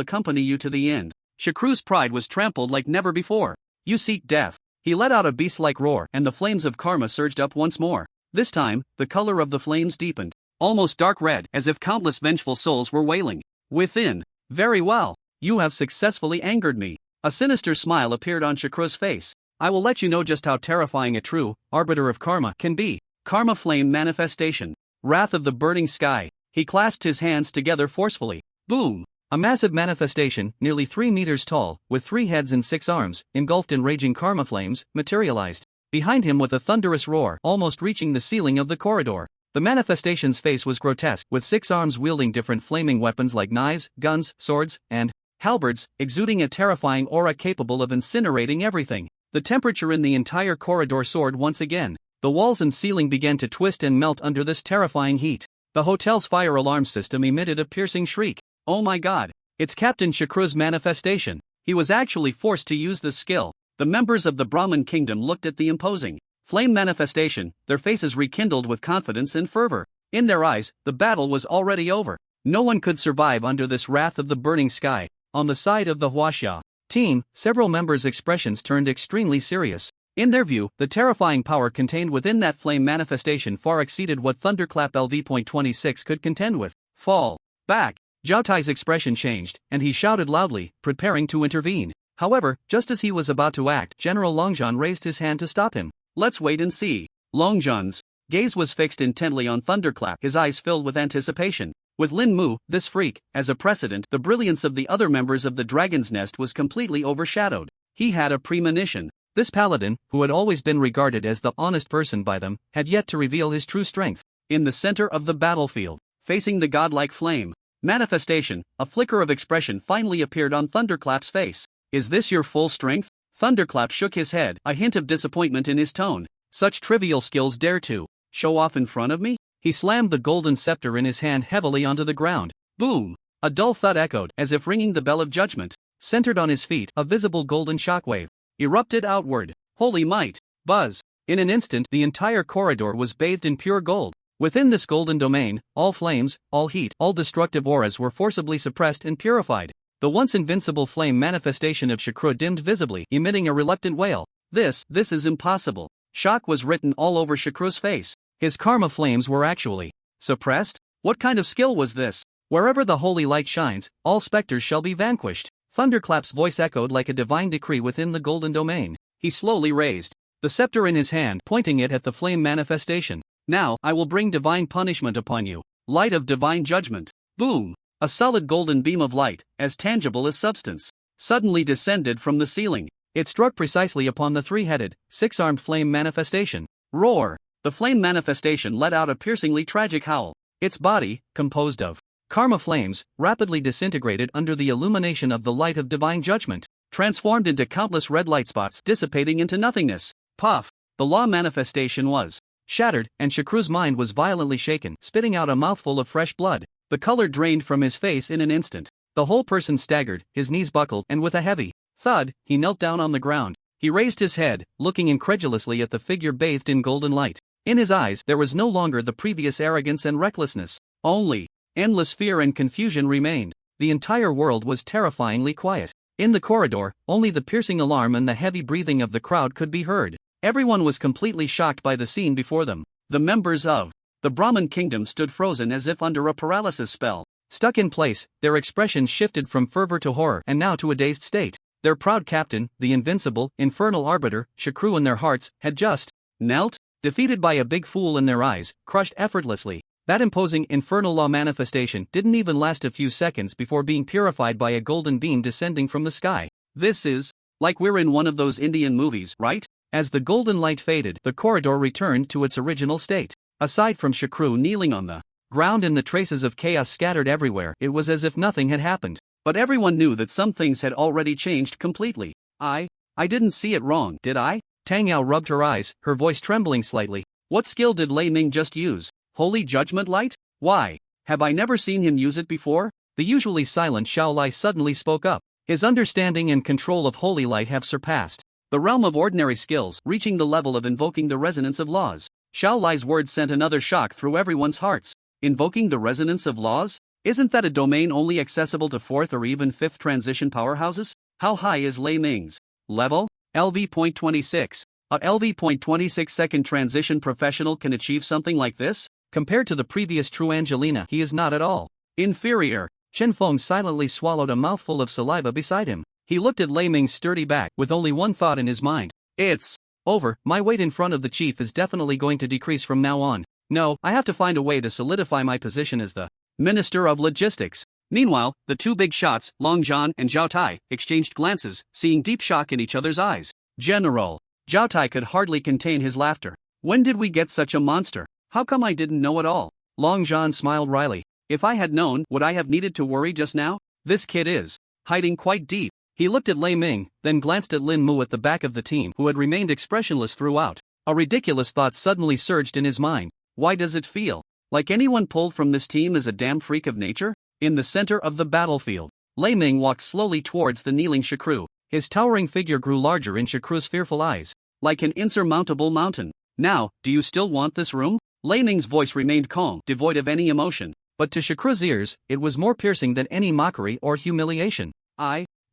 accompany you to the end. Shakru's pride was trampled like never before. You seek death. He let out a beast-like roar, and the flames of karma surged up once more. This time, the color of the flames deepened, almost dark red, as if countless vengeful souls were wailing within. Very well. You have successfully angered me. A sinister smile appeared on Shakru's face. I will let you know just how terrifying a true arbiter of karma can be. Karma flame manifestation. Wrath of the burning sky. He clasped his hands together forcefully. Boom! A massive manifestation, nearly 3 meters tall, with 3 heads and 6 arms, engulfed in raging karma flames, materialized behind him with a thunderous roar, almost reaching the ceiling of the corridor. The manifestation's face was grotesque, with 6 arms wielding different flaming weapons like knives, guns, swords, and halberds, exuding a terrifying aura capable of incinerating everything. The temperature in the entire corridor soared once again. The walls and ceiling began to twist and melt under this terrifying heat. The hotel's fire alarm system emitted a piercing shriek. Oh my god, it's Captain Shakru's manifestation. He was actually forced to use this skill. The members of the Brahmin kingdom looked at the imposing flame manifestation, their faces rekindled with confidence and fervor. In their eyes, the battle was already over. No one could survive under this wrath of the burning sky. On the side of the Huaxia team, several members' expressions turned extremely serious. In their view, the terrifying power contained within that flame manifestation far exceeded what Thunderclap LV.26 could contend with. Fall back. Zhao Tai's expression changed, and he shouted loudly, preparing to intervene. However, just as he was about to act, General Longzhan raised his hand to stop him. Let's wait and see. Longzhan's gaze was fixed intently on Thunderclap, his eyes filled with anticipation. With Lin Mu, this freak, as a precedent, the brilliance of the other members of the Dragon's Nest was completely overshadowed. He had a premonition. This paladin, who had always been regarded as the honest person by them, had yet to reveal his true strength. In the center of the battlefield, facing the godlike flame manifestation, a flicker of expression finally appeared on Thunderclap's face. Is this your full strength? Thunderclap shook his head, a hint of disappointment in his tone. Such trivial skills dare to show off in front of me? He slammed the golden scepter in his hand heavily onto the ground. Boom! A dull thud echoed, as if ringing the bell of judgment. Centered on his feet, a visible golden shockwave erupted outward. Holy might! Buzz! In an instant, the entire corridor was bathed in pure gold. Within this golden domain, all flames, all heat, all destructive auras were forcibly suppressed and purified. The once invincible flame manifestation of Shakru dimmed visibly, emitting a reluctant wail. This is impossible. Shock was written all over Shakru's face. His karma flames were actually suppressed? What kind of skill was this? Wherever the holy light shines, all specters shall be vanquished. Thunderclap's voice echoed like a divine decree within the golden domain. He slowly raised the scepter in his hand, pointing it at the flame manifestation. Now, I will bring divine punishment upon you. Light of divine judgment. Boom! A solid golden beam of light, as tangible as substance, suddenly descended from the ceiling. It struck precisely upon the three-headed, six-armed flame manifestation. Roar! The flame manifestation let out a piercingly tragic howl. Its body, composed of karma flames, rapidly disintegrated under the illumination of the light of divine judgment, transformed into countless red light spots dissipating into nothingness. Puff! The law manifestation was shattered, and Shakru's mind was violently shaken, spitting out a mouthful of fresh blood. The color drained from his face in an instant. The whole person staggered, his knees buckled, and with a heavy thud, he knelt down on the ground. He raised his head, looking incredulously at the figure bathed in golden light. In his eyes there was no longer the previous arrogance and recklessness. Only endless fear and confusion remained. The entire world was terrifyingly quiet. In the corridor, only the piercing alarm and the heavy breathing of the crowd could be heard. Everyone was completely shocked by the scene before them. The members of the Brahmin kingdom stood frozen as if under a paralysis spell. Stuck in place, their expressions shifted from fervor to horror and now to a dazed state. Their proud captain, the invincible, infernal arbiter, Shakru in their hearts, had just knelt, defeated by a big fool in their eyes, crushed effortlessly. That imposing infernal law manifestation didn't even last a few seconds before being purified by a golden beam descending from the sky. This is like we're in one of those Indian movies, right? As the golden light faded, the corridor returned to its original state. Aside from Shakru kneeling on the ground and the traces of chaos scattered everywhere, it was as if nothing had happened. But everyone knew that some things had already changed completely. I didn't see it wrong, did I? Tang Yao rubbed her eyes, her voice trembling slightly. What skill did Lei Ming just use? Holy Judgment Light? Why? Have I never seen him use it before? The usually silent Xiao Lai suddenly spoke up. His understanding and control of holy light have surpassed the realm of ordinary skills, reaching the level of invoking the resonance of laws. Xiao Lai's words sent another shock through everyone's hearts. Invoking the resonance of laws? Isn't that a domain only accessible to 4th or even 5th transition powerhouses? How high is Lei Ming's level? LV.26. A LV.26 second transition professional can achieve something like this? Compared to the previous true Angelina, he is not at all inferior. Chen Feng silently swallowed a mouthful of saliva beside him. He looked at Lei Ming's sturdy back, with only one thought in his mind. It's over. My weight in front of the chief is definitely going to decrease from now on. No, I have to find a way to solidify my position as the Minister of Logistics. Meanwhile, the two big shots, Long Zhan and Zhao Tai, exchanged glances, seeing deep shock in each other's eyes. General. Zhao Tai could hardly contain his laughter. When did we get such a monster? How come I didn't know at all? Long Zhan smiled wryly. If I had known, would I have needed to worry just now? This kid is hiding quite deep. He looked at Lei Ming, then glanced at Lin Mu at the back of the team, who had remained expressionless throughout. A ridiculous thought suddenly surged in his mind. Why does it feel like anyone pulled from this team is a damn freak of nature? In the center of the battlefield, Lei Ming walked slowly towards the kneeling Shakru. His towering figure grew larger in Shakru's fearful eyes, like an insurmountable mountain. Now, do you still want this room? Lei Ming's voice remained calm, devoid of any emotion, but to Shakru's ears, it was more piercing than any mockery or humiliation.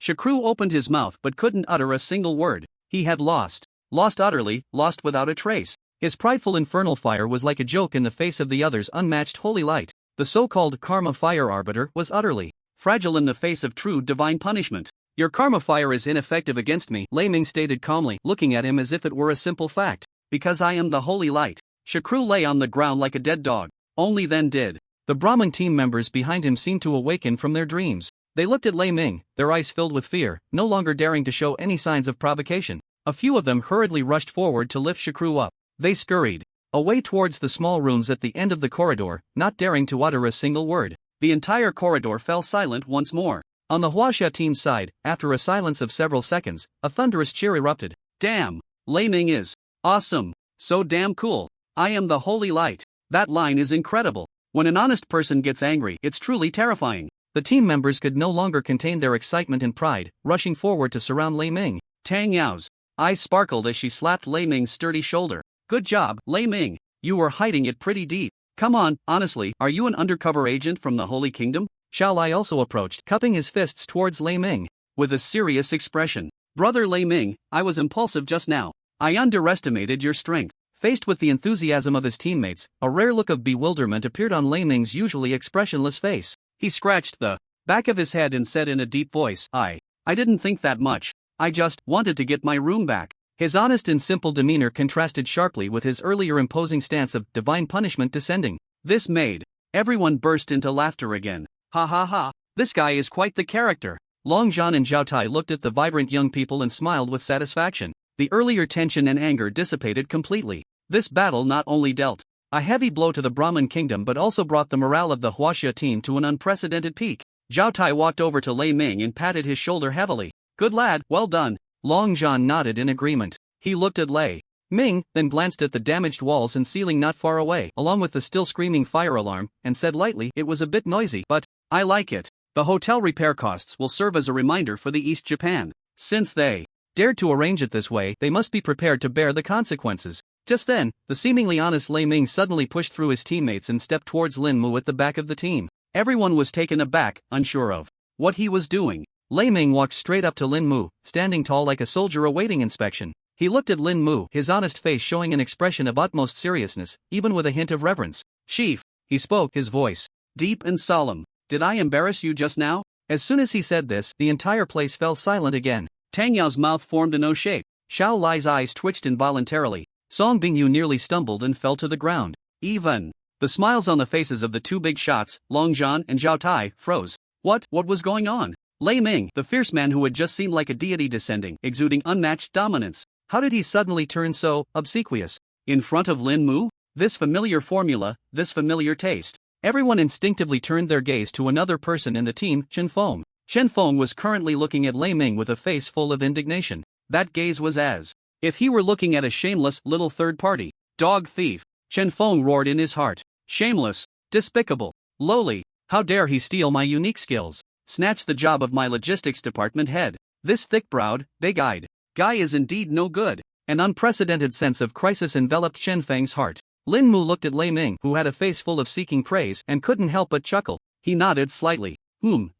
Shakru opened his mouth but couldn't utter a single word. He had lost. Lost utterly, lost without a trace. His prideful infernal fire was like a joke in the face of the other's unmatched holy light. The so-called karma fire arbiter was utterly fragile in the face of true divine punishment. Your karma fire is ineffective against me, Lei Ming stated calmly, looking at him as if it were a simple fact. Because I am the holy light. Shakru lay on the ground like a dead dog. Only then did the Brahmin team members behind him seem to awaken from their dreams. They looked at Lei Ming, their eyes filled with fear, no longer daring to show any signs of provocation. A few of them hurriedly rushed forward to lift Shakru up. They scurried away towards the small rooms at the end of the corridor, not daring to utter a single word. The entire corridor fell silent once more. On the Huaxia team's side, after a silence of several seconds, a thunderous cheer erupted. Damn! Lei Ming is awesome! So damn cool! I am the holy light! That line is incredible! When an honest person gets angry, it's truly terrifying. The team members could no longer contain their excitement and pride, rushing forward to surround Lei Ming. Tang Yao's eyes sparkled as she slapped Lei Ming's sturdy shoulder. Good job, Lei Ming. You were hiding it pretty deep. Come on, honestly, are you an undercover agent from the Holy Kingdom? Xiao Lai also approached, cupping his fists towards Lei Ming. With a serious expression. Brother Lei Ming, I was impulsive just now. I underestimated your strength. Faced with the enthusiasm of his teammates, a rare look of bewilderment appeared on Lei Ming's usually expressionless face. He scratched the back of his head and said in a deep voice, I didn't think that much. I just wanted to get my room back. His honest and simple demeanor contrasted sharply with his earlier imposing stance of divine punishment descending. This made everyone burst into laughter again. Ha ha ha, this guy is quite the character. Long Zhan and Zhao Tai looked at the vibrant young people and smiled with satisfaction. The earlier tension and anger dissipated completely. This battle not only dealt a heavy blow to the Brahmin kingdom but also brought the morale of the Huaxia team to an unprecedented peak. Zhao Tai walked over to Lei Ming and patted his shoulder heavily. Good lad, well done. Long Zhan nodded in agreement. He looked at Lei Ming, then glanced at the damaged walls and ceiling not far away, along with the still screaming fire alarm, and said lightly, it was a bit noisy, but I like it. The hotel repair costs will serve as a reminder for the East Japan. Since they dared to arrange it this way, they must be prepared to bear the consequences. Just then, the seemingly honest Lei Ming suddenly pushed through his teammates and stepped towards Lin Mu at the back of the team. Everyone was taken aback, unsure of what he was doing. Lei Ming walked straight up to Lin Mu, standing tall like a soldier awaiting inspection. He looked at Lin Mu, his honest face showing an expression of utmost seriousness, even with a hint of reverence. Chief, he spoke, his voice deep and solemn. Did I embarrass you just now? As soon as he said this, the entire place fell silent again. Tang Yao's mouth formed an O shape. Xiao Lai's eyes twitched involuntarily. Song Bingyu nearly stumbled and fell to the ground. Even the smiles on the faces of the two big shots, Long Zhan and Zhao Tai, froze. What was going on? Lei Ming, the fierce man who had just seemed like a deity descending, exuding unmatched dominance. How did he suddenly turn so obsequious? In front of Lin Mu? This familiar formula, this familiar taste. Everyone instinctively turned their gaze to another person in the team, Chen Feng. Chen Feng was currently looking at Lei Ming with a face full of indignation. That gaze was as if he were looking at a shameless little third-party dog thief. Chen Feng roared in his heart. Shameless, despicable, lowly, how dare he steal my unique skills, snatch the job of my logistics department head. This thick-browed, big-eyed guy is indeed no good. An unprecedented sense of crisis enveloped Chen Feng's heart. Lin Mu looked at Lei Ming, who had a face full of seeking praise, and couldn't help but chuckle. He nodded slightly.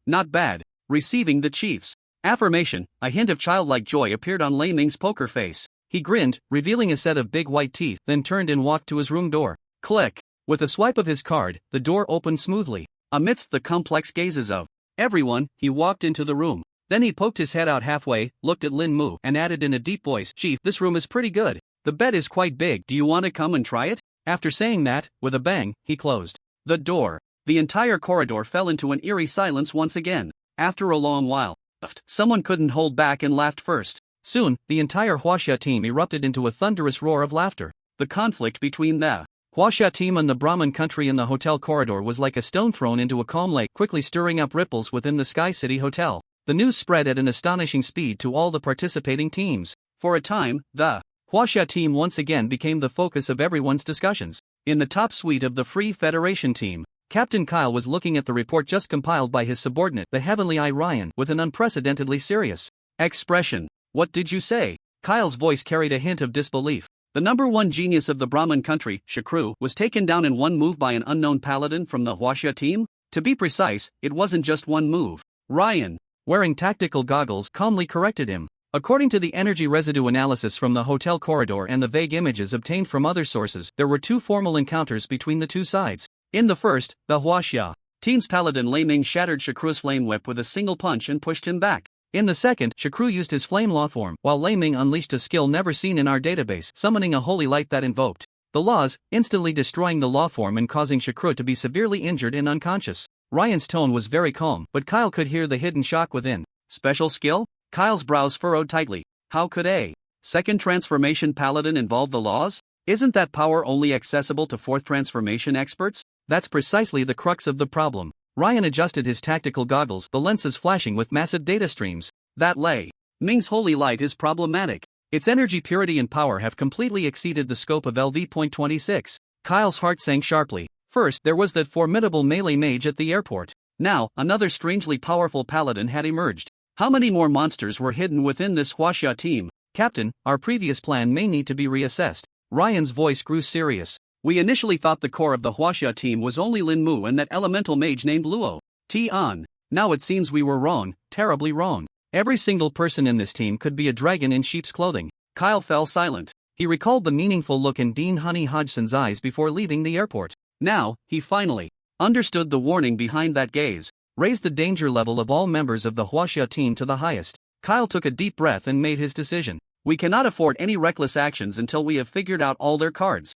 Not bad. Receiving the chief's affirmation, a hint of childlike joy appeared on Lei Ming's poker face. He grinned, revealing a set of big white teeth, then turned and walked to his room door. Click! With a swipe of his card, the door opened smoothly. Amidst the complex gazes of everyone, he walked into the room. Then he poked his head out halfway, looked at Lin Mu, and added in a deep voice, Chief, this room is pretty good. The bed is quite big. Do you want to come and try it? After saying that, with a bang, he closed the door. The entire corridor fell into an eerie silence once again. After a long while, someone couldn't hold back and laughed first. Soon, the entire Huaxia team erupted into a thunderous roar of laughter. The conflict between the Huaxia team and the Brahmin country in the hotel corridor was like a stone thrown into a calm lake, quickly stirring up ripples within the Sky City Hotel. The news spread at an astonishing speed to all the participating teams. For a time, the Huaxia team once again became the focus of everyone's discussions. In the top suite of the Free Federation team, Captain Kyle was looking at the report just compiled by his subordinate, the Heavenly Eye Ryan, with an unprecedentedly serious expression. What did you say? Kyle's voice carried a hint of disbelief. The number one genius of the Brahmin country, Shakru, was taken down in one move by an unknown paladin from the Huaxia team? To be precise, it wasn't just one move. Ryan, wearing tactical goggles, calmly corrected him. According to the energy residue analysis from the hotel corridor and the vague images obtained from other sources, there were 2 formal encounters between the 2 sides. In the first, the Huaxia team's paladin Lin Mu shattered Shakru's flame whip with a single punch and pushed him back. In the second, Shakru used his flame law form, while Lin Mu unleashed a skill never seen in our database, summoning a holy light that invoked the laws, instantly destroying the law form and causing Shakru to be severely injured and unconscious. Ryan's tone was very calm, but Kyle could hear the hidden shock within. Special skill? Kyle's brows furrowed tightly. How could a second transformation paladin involve the laws? Isn't that power only accessible to 4th transformation experts? That's precisely the crux of the problem. Ryan adjusted his tactical goggles, the lenses flashing with massive data streams. That Lei Ming's holy light is problematic. Its energy purity and power have completely exceeded the scope of LV.26. Kyle's heart sank sharply. First, there was that formidable melee mage at the airport. Now, another strangely powerful paladin had emerged. How many more monsters were hidden within this Huaxia team? Captain, our previous plan may need to be reassessed. Ryan's voice grew serious. We initially thought the core of the Huaxia team was only Lin Mu and that elemental mage named Luo Tian. Now it seems we were wrong, terribly wrong. Every single person in this team could be a dragon in sheep's clothing. Kyle fell silent. He recalled the meaningful look in Dean Honey Hodgson's eyes before leaving the airport. Now, he finally understood the warning behind that gaze. Raised the danger level of all members of the Huaxia team to the highest. Kyle took a deep breath and made his decision. We cannot afford any reckless actions until we have figured out all their cards.